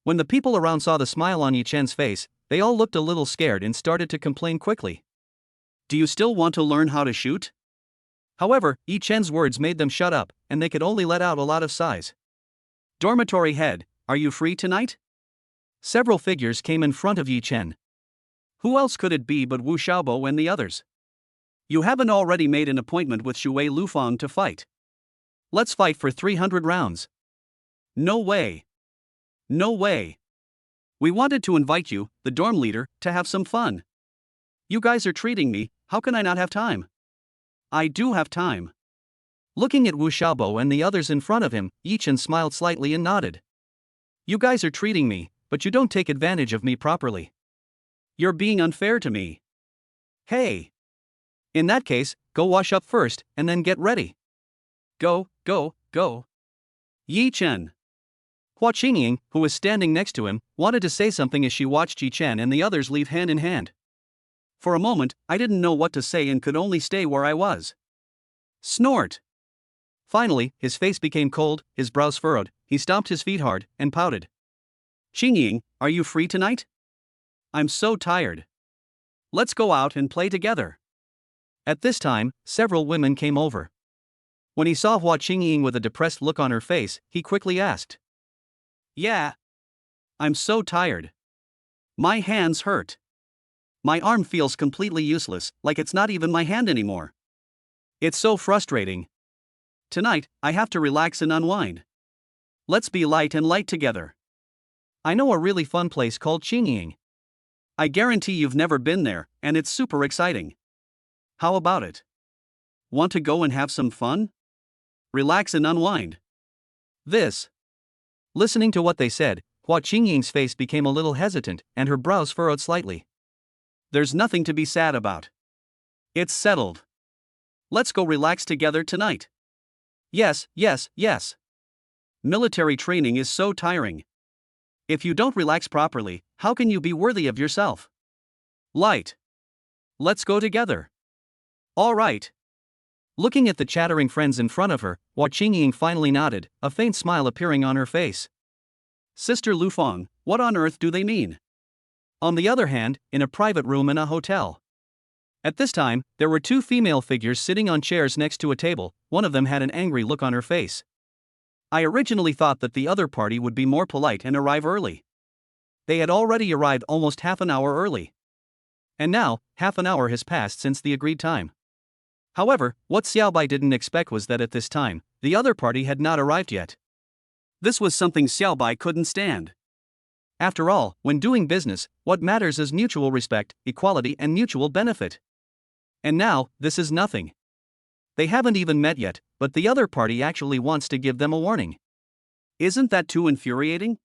When the people around saw the smile on Yichin's face, they all looked a little scared and started to complain quickly. Do you still want to learn how to shoot? However, Yichin's words made them shut up, and they could only let out a lot of sighs. Dormitory head, are you free tonight? Several figures came in front of Yichin. Who else could it be but Wu Xiaobo and the others? You haven't already made an appointment with Shuer Lufang to fight. Let's fight for 300 rounds. No way. No way. We wanted to invite you, the dorm leader, to have some fun. You guys are treating me, how can I not have time? I do have time. Looking at Wu Xiaobo and the others in front of him, Yichin smiled slightly and nodded. You guys are treating me, but you don't take advantage of me properly. You're being unfair to me. Hey. In that case, go wash up first, and then get ready. Go, go, go. Yichin. Hua Qingying, who was standing next to him, wanted to say something as she watched Yichin and the others leave hand in hand. For a moment, I didn't know what to say and could only stay where I was. Snort. Finally, his face became cold, his brows furrowed, he stomped his feet hard, and pouted. Qingying, are you free tonight? I'm so tired. Let's go out and play together. At this time, several women came over. When he saw Hua Qingying with a depressed look on her face, he quickly asked. Yeah. I'm so tired. My hands hurt. My arm feels completely useless, like it's not even my hand anymore. It's so frustrating. Tonight, I have to relax and unwind. Let's be light and light together. I know a really fun place called Qingying. I guarantee you've never been there, and it's super exciting. How about it? Want to go and have some fun? Relax and unwind. This. Listening to what they said, Hua Qingying's face became a little hesitant, and her brows furrowed slightly. There's nothing to be sad about. It's settled. Let's go relax together tonight. Yes, yes, yes. Military training is so tiring. If you don't relax properly, how can you be worthy of yourself? Light. Let's go together. All right. Looking at the chattering friends in front of her, Hua Qingying finally nodded, a faint smile appearing on her face. Sister Lufang, what on earth do they mean? On the other hand, in a private room in a hotel. At this time, there were two female figures sitting on chairs next to a table, one of them had an angry look on her face. I originally thought that the other party would be more polite and arrive early. They had already arrived almost half an hour early. And now, half an hour has passed since the agreed time. However, what Xiaobai didn't expect was that at this time, the other party had not arrived yet. This was something Xiaobai couldn't stand. After all, when doing business, what matters is mutual respect, equality and mutual benefit. And now, this is nothing. They haven't even met yet, but the other party actually wants to give them a warning. Isn't that too infuriating?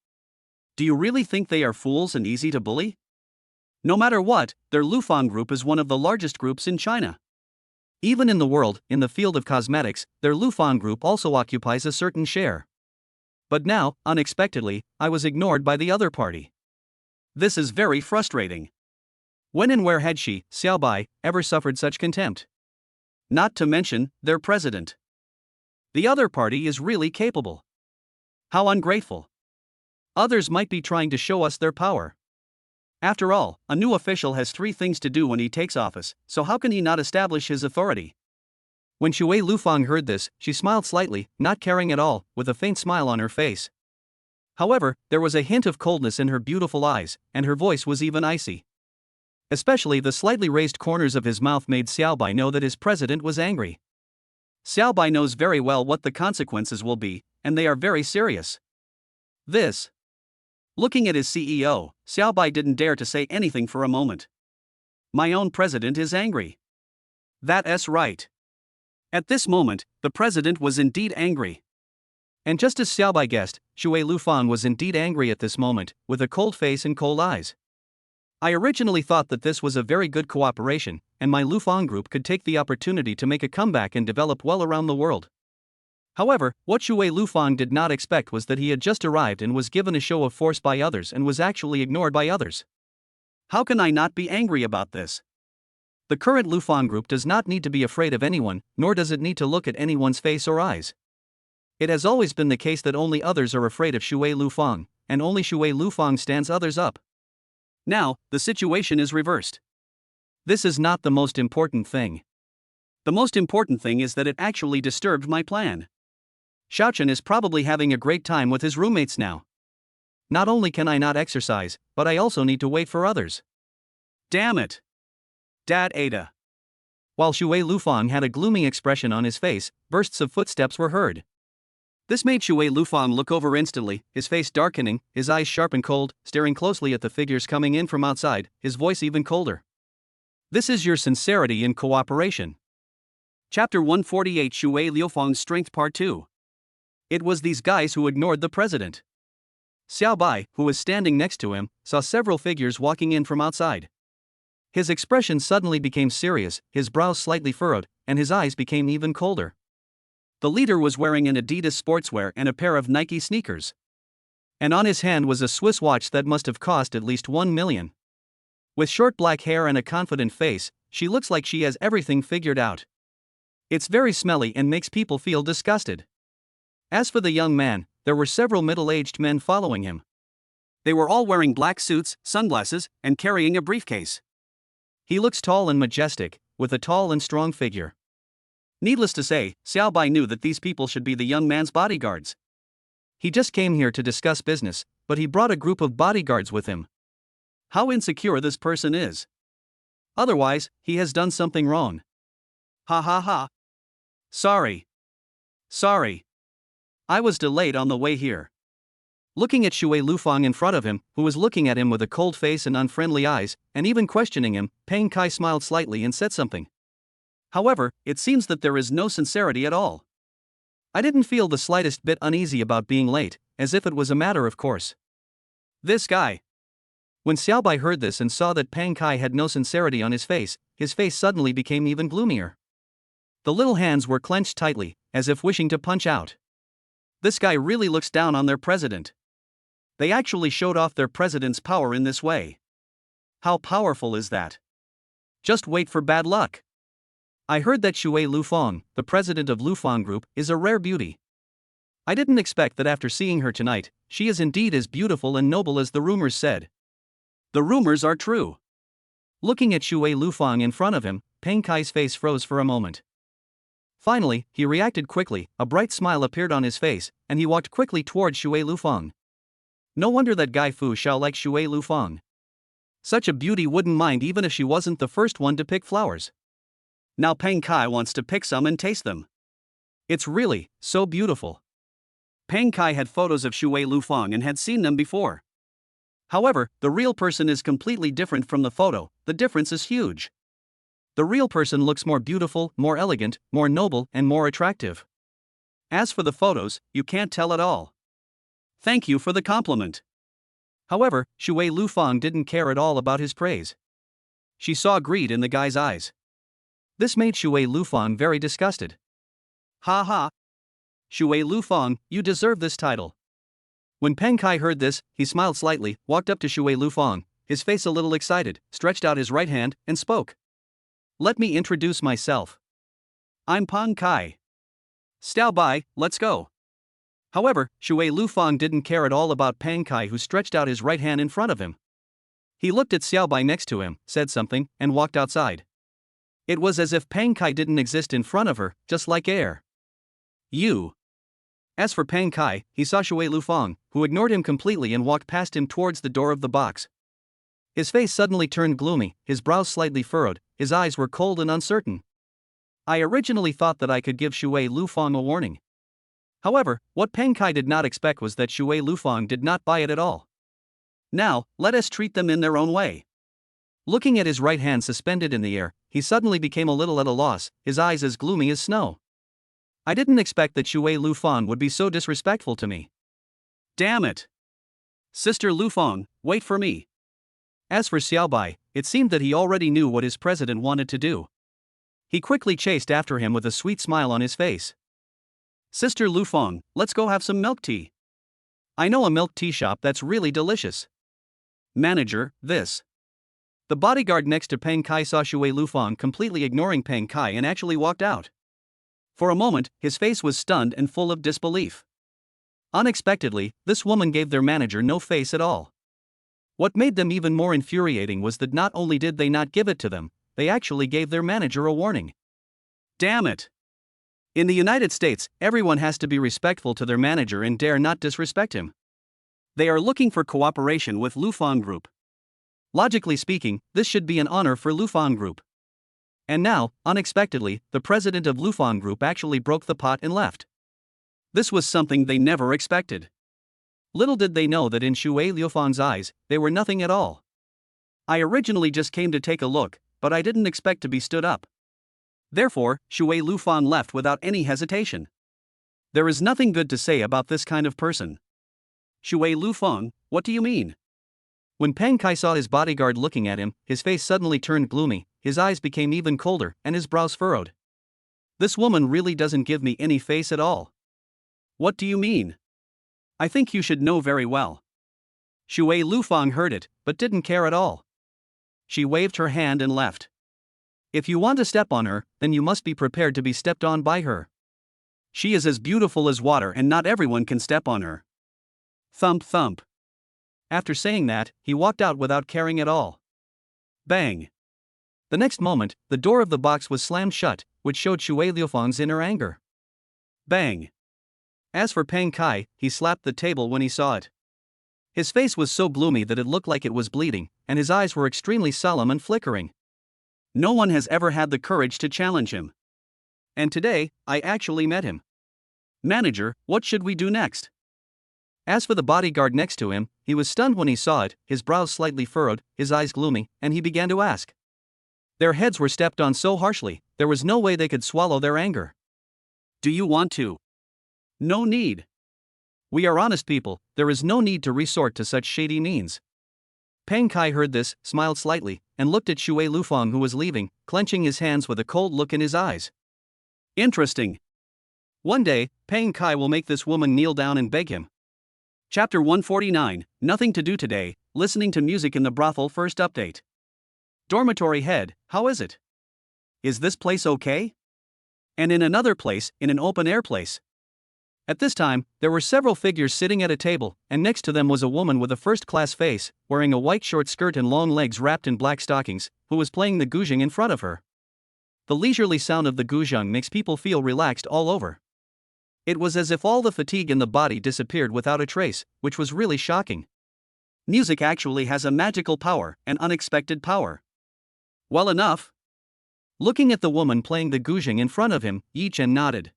Do you really think they are fools and easy to bully? No matter what, their Lufang group is one of the largest groups in China. Even in the world, in the field of cosmetics, their Lufang group also occupies a certain share. But now, unexpectedly, I was ignored by the other party. This is very frustrating. When and where had she, Xiaobai, ever suffered such contempt? Not to mention, their president. The other party is really capable. How ungrateful. Others might be trying to show us their power. After all, a new official has 3 things to do when he takes office, so how can he not establish his authority? When Shuer Lufang heard this, she smiled slightly, not caring at all, with a faint smile on her face. However, there was a hint of coldness in her beautiful eyes, and her voice was even icy. Especially the slightly raised corners of his mouth made Xiaobai know that his president was angry. Xiaobai knows very well what the consequences will be, and they are very serious. This. Looking at his CEO, Xiaobai didn't dare to say anything for a moment. My own president is angry. That's right. At this moment, the president was indeed angry. And just as Xiaobai guessed, Shuer Lufang was indeed angry at this moment, with a cold face and cold eyes. I originally thought that this was a very good cooperation, and my Lufang group could take the opportunity to make a comeback and develop well around the world. However, what Shuer Lufang did not expect was that he had just arrived and was given a show of force by others and was actually ignored by others. How can I not be angry about this? The current Lufang group does not need to be afraid of anyone, nor does it need to look at anyone's face or eyes. It has always been the case that only others are afraid of Shuer Lufang, and only Shuer Lufang stands others up. Now, the situation is reversed. This is not the most important thing. The most important thing is that it actually disturbed my plan. Xiaochen is probably having a great time with his roommates now. Not only can I not exercise, but I also need to wait for others. Damn it! Dad Ada. While Shuer Lufang had a gloomy expression on his face, bursts of footsteps were heard. This made Shuer Lufang look over instantly, his face darkening, his eyes sharp and cold, staring closely at the figures coming in from outside, his voice even colder. This is your sincerity in cooperation. Chapter 148 Shuer Lufang's Strength Part 2. It was these guys who ignored the president. Xiao Bai, who was standing next to him, saw several figures walking in from outside. His expression suddenly became serious, his brows slightly furrowed, and his eyes became even colder. The leader was wearing an Adidas sportswear and a pair of Nike sneakers. And on his hand was a Swiss watch that must have cost at least 1 million. With short black hair and a confident face, she looks like she has everything figured out. It's very smelly and makes people feel disgusted. As for the young man, there were several middle-aged men following him. They were all wearing black suits, sunglasses, and carrying a briefcase. He looks tall and majestic, with a tall and strong figure. Needless to say, Xiao Bai knew that these people should be the young man's bodyguards. He just came here to discuss business, but he brought a group of bodyguards with him. How insecure this person is. Otherwise, he has done something wrong. Ha ha ha. Sorry. I was delayed on the way here. Looking at Shuer Lufang in front of him, who was looking at him with a cold face and unfriendly eyes, and even questioning him, Peng Kai smiled slightly and said something. However, it seems that there is no sincerity at all. I didn't feel the slightest bit uneasy about being late, as if it was a matter of course. This guy. When Xiao Bai heard this and saw that Peng Kai had no sincerity on his face suddenly became even gloomier. The little hands were clenched tightly, as if wishing to punch out. This guy really looks down on their president. They actually showed off their president's power in this way. How powerful is that? Just wait for bad luck. I heard that Shuer Lufang, the president of Lufang Group, is a rare beauty. I didn't expect that after seeing her tonight, she is indeed as beautiful and noble as the rumors said. The rumors are true. Looking at Shuer Lufang in front of him, Peng Kai's face froze for a moment. Finally, he reacted quickly, a bright smile appeared on his face, and he walked quickly towards Shuer Lufang. No wonder that guy Fu Xiao likes Shuer Lufang. Such a beauty wouldn't mind even if she wasn't the first one to pick flowers. Now Peng Kai wants to pick some and taste them. It's really so beautiful. Peng Kai had photos of Shuer Lufang and had seen them before. However, the real person is completely different from the photo, the difference is huge. The real person looks more beautiful, more elegant, more noble, and more attractive. As for the photos, you can't tell at all. Thank you for the compliment. However, Shuer Lufang didn't care at all about his praise. She saw greed in the guy's eyes. This made Shuer Lufang very disgusted. Ha ha. Shuer Lufang, you deserve this title. When Peng Kai heard this, he smiled slightly, walked up to Shuer Lufang, his face a little excited, stretched out his right hand, and spoke. Let me introduce myself. I'm Peng Kai. Xiao Bai, let's go. However, Shuer Lufang didn't care at all about Peng Kai, who stretched out his right hand in front of him. He looked at Xiao Bai next to him, said something, and walked outside. It was as if Peng Kai didn't exist in front of her, just like air. You. As for Peng Kai, he saw Shuer Lufang, who ignored him completely and walked past him towards the door of the box. His face suddenly turned gloomy, his brows slightly furrowed, his eyes were cold and uncertain. I originally thought that I could give Shuer Lufang a warning. However, what Peng Kai did not expect was that Shuer Lufang did not buy it at all. Now, let us treat them in their own way. Looking at his right hand suspended in the air, he suddenly became a little at a loss, his eyes as gloomy as snow. I didn't expect that Shuer Lufang would be so disrespectful to me. Damn it! Sister Lufang, wait for me. As for Xiaobai, it seemed that he already knew what his president wanted to do. He quickly chased after him with a sweet smile on his face. Sister Lufang, let's go have some milk tea. I know a milk tea shop that's really delicious. Manager, this. The bodyguard next to Peng Kai saw Shui Lufang completely ignoring Peng Kai and actually walked out. For a moment, his face was stunned and full of disbelief. Unexpectedly, this woman gave their manager no face at all. What made them even more infuriating was that not only did they not give it to them, they actually gave their manager a warning. Damn it! In the United States, everyone has to be respectful to their manager and dare not disrespect him. They are looking for cooperation with Lufang Group. Logically speaking, this should be an honor for Lufang Group. And now, unexpectedly, the president of Lufang Group actually broke the pot and left. This was something they never expected. Little did they know that in Shui Lufang's eyes, they were nothing at all. I originally just came to take a look, but I didn't expect to be stood up. Therefore, Shui Lufang left without any hesitation. There is nothing good to say about this kind of person. Shui Lufang, what do you mean? When Peng Kai saw his bodyguard looking at him, his face suddenly turned gloomy, his eyes became even colder, and his brows furrowed. This woman really doesn't give me any face at all. What do you mean? I think you should know very well. Shui Lufang heard it, but didn't care at all. She waved her hand and left. If you want to step on her, then you must be prepared to be stepped on by her. She is as beautiful as water and not everyone can step on her. Thump thump. After saying that, he walked out without caring at all. Bang. The next moment, the door of the box was slammed shut, which showed Shui Lufang's inner anger. Bang. As for Peng Kai, he slapped the table when he saw it. His face was so gloomy that it looked like it was bleeding, and his eyes were extremely solemn and flickering. No one has ever had the courage to challenge him. And today, I actually met him. Manager, what should we do next? As for the bodyguard next to him, he was stunned when he saw it, his brows slightly furrowed, his eyes gloomy, and he began to ask. Their heads were stepped on so harshly, there was no way they could swallow their anger. Do you want to? No need. We are honest people, there is no need to resort to such shady means. Peng Kai heard this, smiled slightly, and looked at Shui Lufang who was leaving, clenching his hands with a cold look in his eyes. Interesting. One day, Peng Kai will make this woman kneel down and beg him. Chapter 149, Nothing to do today, listening to music in the brothel first update. Dormitory head, how is it? Is this place okay? And in another place, in an open-air place. At this time, there were several figures sitting at a table, and next to them was a woman with a first-class face, wearing a white short skirt and long legs wrapped in black stockings, who was playing the guzheng in front of her. The leisurely sound of the guzheng makes people feel relaxed all over. It was as if all the fatigue in the body disappeared without a trace, which was really shocking. Music actually has a magical power, an unexpected power. Well enough. Looking at the woman playing the guzheng in front of him, Yichin nodded.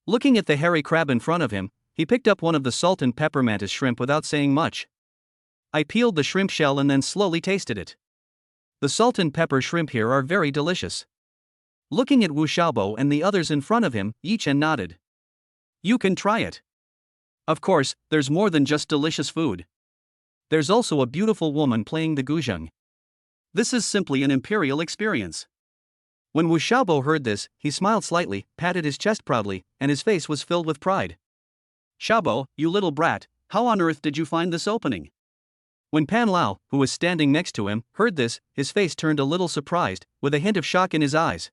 Looking at the hairy crab in front of him, he picked up one of the salt and pepper mantis shrimp without saying much. I peeled the shrimp shell and then slowly tasted it. The salt and pepper shrimp here are very delicious. Looking at Wu Xiaobo and the others in front of him, Yichin nodded. You can try it. Of course, there's more than just delicious food. There's also a beautiful woman playing the guzheng. This is simply an imperial experience. When Wu Xiaobo heard this, he smiled slightly, patted his chest proudly, and his face was filled with pride. Xiaobo, you little brat, how on earth did you find this opening? When Pan Lao, who was standing next to him, heard this, his face turned a little surprised, with a hint of shock in his eyes.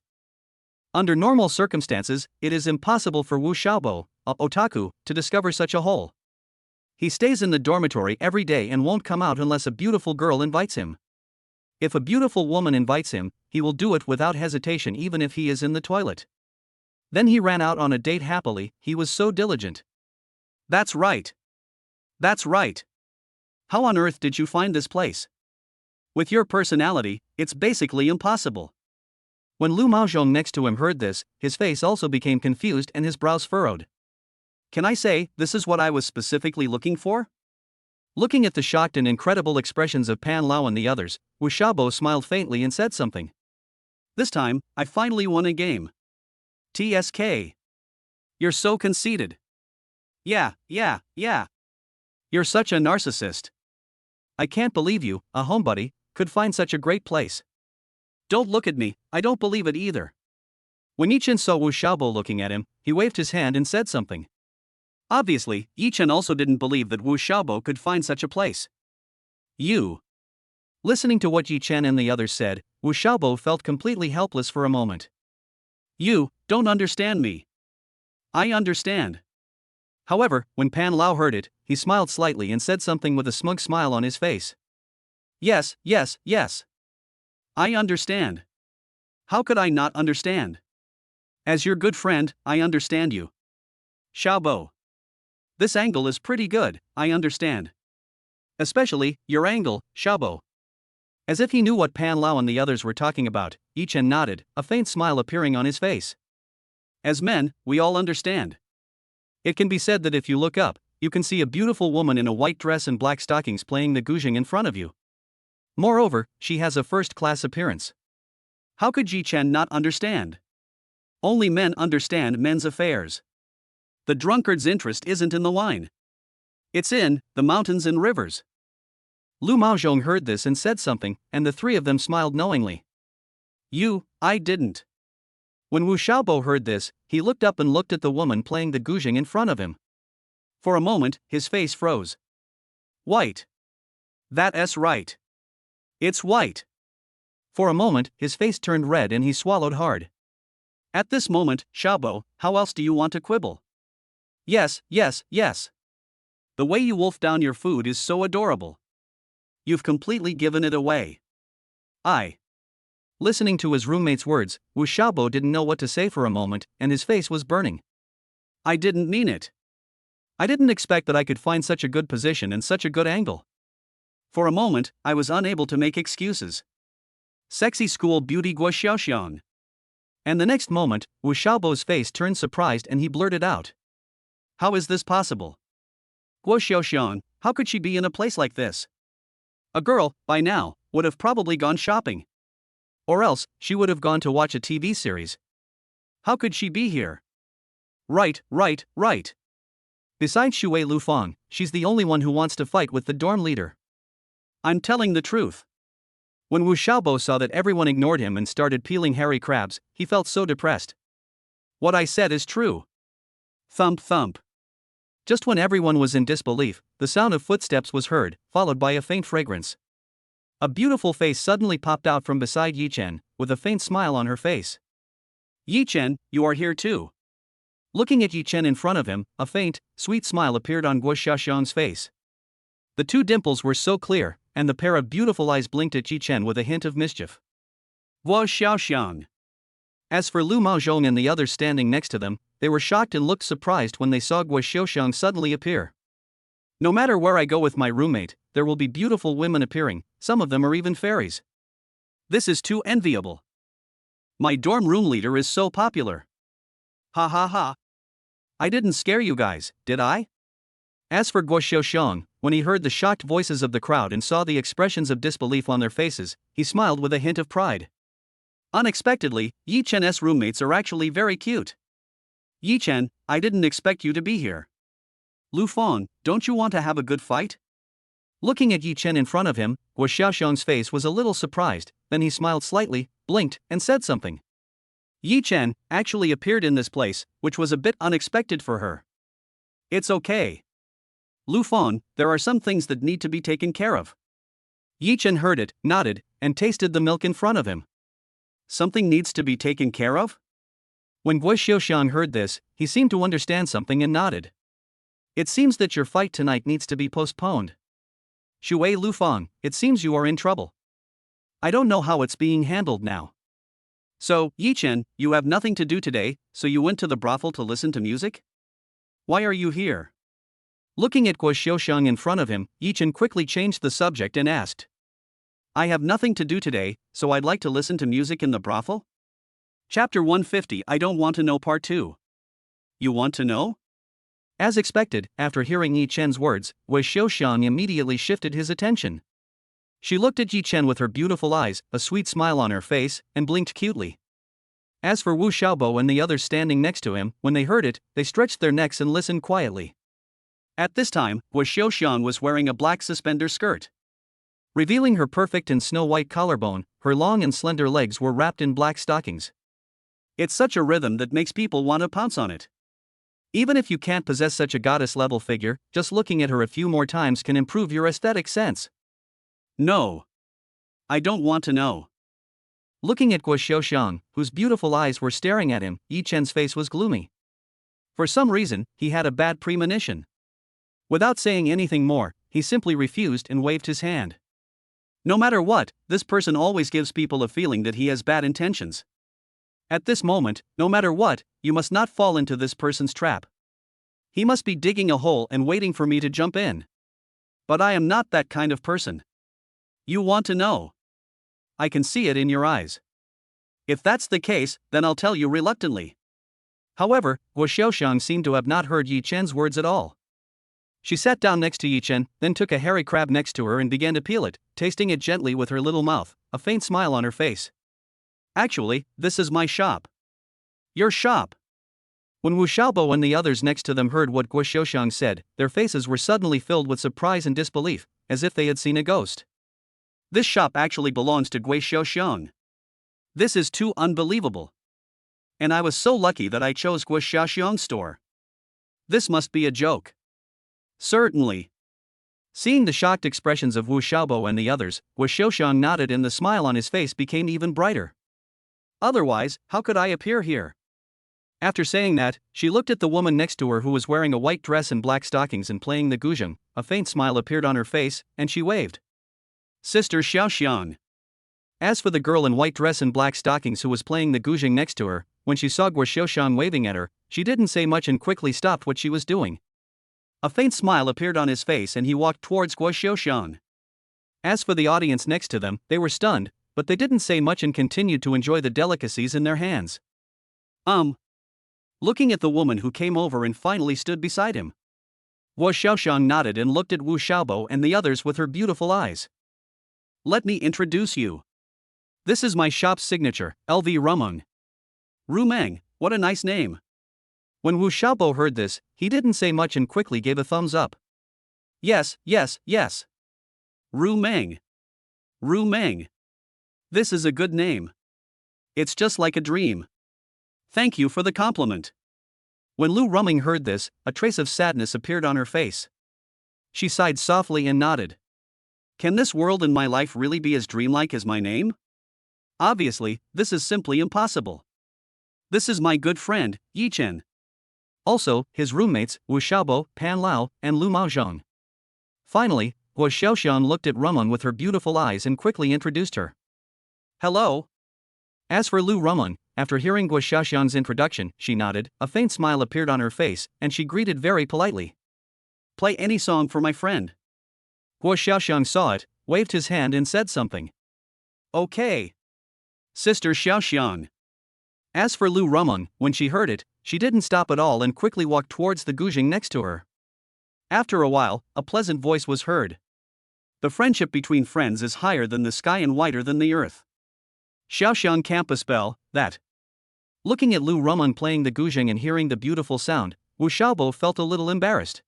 Under normal circumstances, it is impossible for Wu Xiaobo, a otaku, to discover such a hole. He stays in the dormitory every day and won't come out unless a beautiful girl invites him. If a beautiful woman invites him, he will do it without hesitation even if he is in the toilet. Then he ran out on a date happily, he was so diligent. That's right. That's right. How on earth did you find this place? With your personality, it's basically impossible. When Lu Maozhong next to him heard this, his face also became confused and his brows furrowed. Can I say, this is what I was specifically looking for? Looking at the shocked and incredible expressions of Pan Lao and the others, Wu Xiaobo smiled faintly and said something. This time, I finally won a game. TSK. You're so conceited. Yeah. You're such a narcissist. I can't believe you, a homebody, could find such a great place. Don't look at me, I don't believe it either. When Yichin saw Wu Xiaobo looking at him, he waved his hand and said something. Obviously, Yichin also didn't believe that Wu Xiaobo could find such a place. You. Listening to what Yichin and the others said, Wu Xiaobo felt completely helpless for a moment. You don't understand me. I understand. However, when Pan Lao heard it, he smiled slightly and said something with a smug smile on his face. Yes, yes, yes. I understand. How could I not understand? As your good friend, I understand you. Xiaobo. This angle is pretty good, I understand. Especially, your angle, Xiaobo. As if he knew what Pan Lao and the others were talking about, Yichin nodded, a faint smile appearing on his face. As men, we all understand. It can be said that if you look up, you can see a beautiful woman in a white dress and black stockings playing the guzheng in front of you. Moreover, she has a first-class appearance. How could Yichin not understand? Only men understand men's affairs. The drunkard's interest isn't in the wine. It's in the mountains and rivers. Lu Maozhong heard this and said something, and the three of them smiled knowingly. I didn't. When Wu Xiaobo heard this, he looked up and looked at the woman playing the guzheng in front of him. For a moment, his face froze. White. That's right. It's white. For a moment, his face turned red and he swallowed hard. At this moment, Xiaobo, how else do you want to quibble? Yes, yes, yes. The way you wolf down your food is so adorable. You've completely given it away. Listening to his roommate's words, Wu Xiaobo didn't know what to say for a moment, and his face was burning. I didn't mean it. I didn't expect that I could find such a good position and such a good angle. For a moment, I was unable to make excuses. Sexy school beauty Guo Xiaoxiang. And the next moment, Wu Xiaobo's face turned surprised and he blurted out. How is this possible? Guo Xiaoxiang, how could she be in a place like this? A girl, by now, would have probably gone shopping. Or else, she would have gone to watch a TV series. How could she be here? Right. Besides Shuer Lufang, she's the only one who wants to fight with the dorm leader. I'm telling the truth. When Wu Xiaobo saw that everyone ignored him and started peeling hairy crabs, he felt so depressed. What I said is true. Thump thump. Just when everyone was in disbelief, the sound of footsteps was heard, followed by a faint fragrance. A beautiful face suddenly popped out from beside Yichin, with a faint smile on her face. Yichin, you are here too. Looking at Yichin in front of him, a faint, sweet smile appeared on Guo Xiaoxiang's face. The two dimples were so clear, and the pair of beautiful eyes blinked at Yichin with a hint of mischief. Guo Xiaoxiang. As for Lu Maozhong and the others standing next to them, they were shocked and looked surprised when they saw Guo Xiaoxiang suddenly appear. No matter where I go with my roommate, there will be beautiful women appearing, some of them are even fairies. This is too enviable. My dorm room leader is so popular. Ha ha ha. I didn't scare you guys, did I? As for Guo Xiaoxiang, when he heard the shocked voices of the crowd and saw the expressions of disbelief on their faces, he smiled with a hint of pride. Unexpectedly, Yichin's roommates are actually very cute. Yichin, I didn't expect you to be here. Lufang, don't you want to have a good fight? Looking at Yichin in front of him, Guo Xiaoxiang's face was a little surprised, then he smiled slightly, blinked, and said something. Yichin actually appeared in this place, which was a bit unexpected for her. It's okay. Lufang, there are some things that need to be taken care of. Yichin heard it, nodded, and tasted the milk in front of him. Something needs to be taken care of? When Guo Xiaoxiang heard this, he seemed to understand something and nodded. It seems that your fight tonight needs to be postponed. Shuer Lufang, it seems you are in trouble. I don't know how it's being handled now. So, Yichin, you have nothing to do today, so you went to the brothel to listen to music? Why are you here? Looking at Guo Xiaoxiang in front of him, Yichin quickly changed the subject and asked. I have nothing to do today, so I'd like to listen to music in the brothel? Chapter 150 I Don't Want to Know Part 2. You want to know? As expected, after hearing Yichin's words, Guo Xiaoxiang immediately shifted his attention. She looked at Yichin with her beautiful eyes, a sweet smile on her face, and blinked cutely. As for Wu Xiaobo and the others standing next to him, when they heard it, they stretched their necks and listened quietly. At this time, Guo Xiaoxiang was wearing a black suspender skirt. Revealing her perfect and snow-white collarbone, her long and slender legs were wrapped in black stockings. It's such a rhythm that makes people want to pounce on it. Even if you can't possess such a goddess-level figure, just looking at her a few more times can improve your aesthetic sense. No. I don't want to know. Looking at Guo Xiaoxiang, whose beautiful eyes were staring at him, Yichen's face was gloomy. For some reason, he had a bad premonition. Without saying anything more, he simply refused and waved his hand. No matter what, this person always gives people a feeling that he has bad intentions. At this moment, no matter what, you must not fall into this person's trap. He must be digging a hole and waiting for me to jump in. But I am not that kind of person. You want to know? I can see it in your eyes. If that's the case, then I'll tell you reluctantly. However, Guo Xiaoxiang seemed to have not heard Yichen's words at all. She sat down next to Yichin, then took a hairy crab next to her and began to peel it, tasting it gently with her little mouth, a faint smile on her face. Actually, this is my shop. Your shop. When Wu Xiaobo and the others next to them heard what Guo Xiaoxiang said, their faces were suddenly filled with surprise and disbelief, as if they had seen a ghost. This shop actually belongs to Guo Xiaoxiang. This is too unbelievable. And I was so lucky that I chose Guo Xiaoxiang's store. This must be a joke. Certainly. Seeing the shocked expressions of Wu Xiaobo and the others, Guo Xiaoxiang nodded and the smile on his face became even brighter. Otherwise, how could I appear here? After saying that, she looked at the woman next to her who was wearing a white dress and black stockings and playing the guzheng. A faint smile appeared on her face, and she waved. Sister Xiaoxiang. As for the girl in white dress and black stockings who was playing the guzheng next to her, when she saw Guo Xiaoxiang waving at her, she didn't say much and quickly stopped what she was doing. A faint smile appeared on his face and he walked towards Guo Xiaoxiang. As for the audience next to them, they were stunned, but they didn't say much and continued to enjoy the delicacies in their hands. Looking at the woman who came over and finally stood beside him. Guo Xiaoxiang nodded and looked at Wu Xiaobo and the others with her beautiful eyes. Let me introduce you. This is my shop's signature, LV Rumeng. Rumeng, what a nice name. When Wu Xiaobo heard this, he didn't say much and quickly gave a thumbs up. Yes, yes, yes. Rumeng. Rumeng. This is a good name. It's just like a dream. Thank you for the compliment. When Lu Rumeng heard this, a trace of sadness appeared on her face. She sighed softly and nodded. Can this world and my life really be as dreamlike as my name? Obviously, this is simply impossible. This is my good friend, Yichin. Also, his roommates, Wu Xiaobo, Pan Lao, and Lu Maozhong. Finally, Guo Xiaoxiang looked at Rumeng with her beautiful eyes and quickly introduced her. Hello. As for Lu Rumeng, after hearing Guo Xiaoxiang's introduction, she nodded, a faint smile appeared on her face, and she greeted very politely. Play any song for my friend. Guo Xiaoxiang saw it, waved his hand and said something. Okay. Sister Xiaoxiang. As for Lu Rumeng, when she heard it, she didn't stop at all and quickly walked towards the guzheng next to her. After a while, a pleasant voice was heard. The friendship between friends is higher than the sky and wider than the earth. Xiaoxiang Campus Bell, that. Looking at Lu Rumeng playing the guzheng and hearing the beautiful sound, Wu Xiaobo felt a little embarrassed.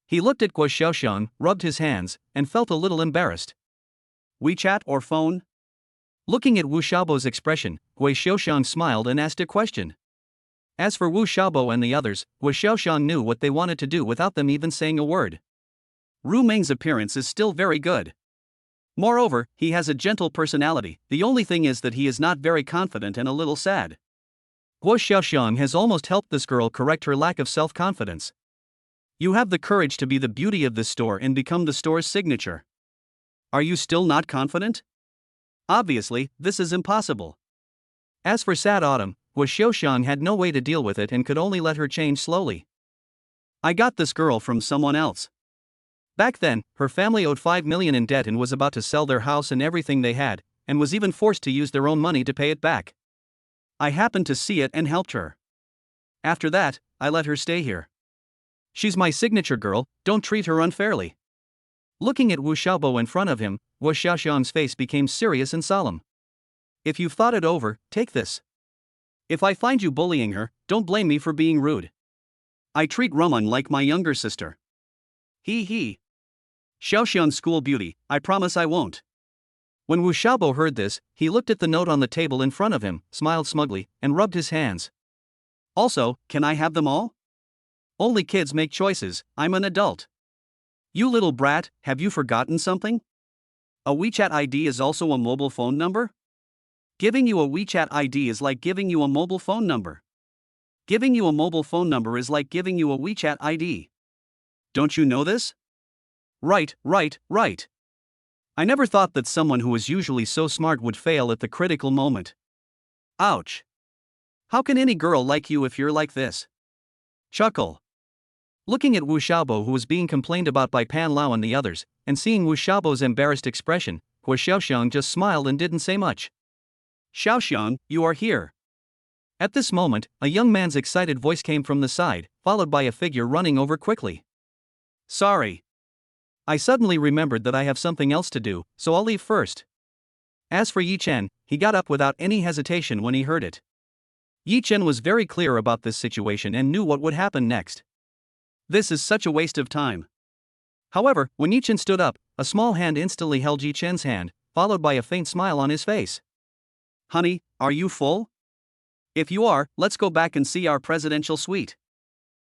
He looked at Guo Xiaoxiang, rubbed his hands, and felt a little embarrassed. WeChat or phone? Looking at Wu Xiaobo's expression, Guo Xiaoxiang smiled and asked a question. As for Wu Xiaobo and the others, Guo Xiaoxiang knew what they wanted to do without them even saying a word. Rumeng's appearance is still very good. Moreover, he has a gentle personality, the only thing is that he is not very confident and a little sad. Guo Xiaoxiang has almost helped this girl correct her lack of self-confidence. You have the courage to be the beauty of this store and become the store's signature. Are you still not confident? Obviously, this is impossible. As for Sad Autumn, Guo Xiaoxiang had no way to deal with it and could only let her change slowly. I got this girl from someone else. Back then, her family owed 5 million in debt and was about to sell their house and everything they had, and was even forced to use their own money to pay it back. I happened to see it and helped her. After that, I let her stay here. She's my signature girl, don't treat her unfairly. Looking at Wu Xiaobo in front of him, Guo Xiaoxiang's face became serious and solemn. If you've thought it over, take this. If I find you bullying her, don't blame me for being rude. I treat Rumeng like my younger sister. He. Xiaoxiang school beauty, I promise I won't. When Wu Xiaobo heard this, he looked at the note on the table in front of him, smiled smugly, and rubbed his hands. Also, can I have them all? Only kids make choices, I'm an adult. You little brat, have you forgotten something? A WeChat ID is also a mobile phone number? Giving you a WeChat ID is like giving you a mobile phone number. Giving you a mobile phone number is like giving you a WeChat ID. Don't you know this? Right. I never thought that someone who is usually so smart would fail at the critical moment. Ouch. How can any girl like you if you're like this? Chuckle. Looking at Wu Xiaobo, who was being complained about by Pan Lao and the others, and seeing Wu Xiaobo's embarrassed expression, Hu Xiaoxiang just smiled and didn't say much. Xiaoxiang, you are here. At this moment, a young man's excited voice came from the side, followed by a figure running over quickly. Sorry. I suddenly remembered that I have something else to do, so I'll leave first. As for Yichin, he got up without any hesitation when he heard it. Yichin was very clear about this situation and knew what would happen next. This is such a waste of time. However, when Yichin stood up, a small hand instantly held Yichin's hand, followed by a faint smile on his face. Honey, are you full? If you are, let's go back and see our presidential suite.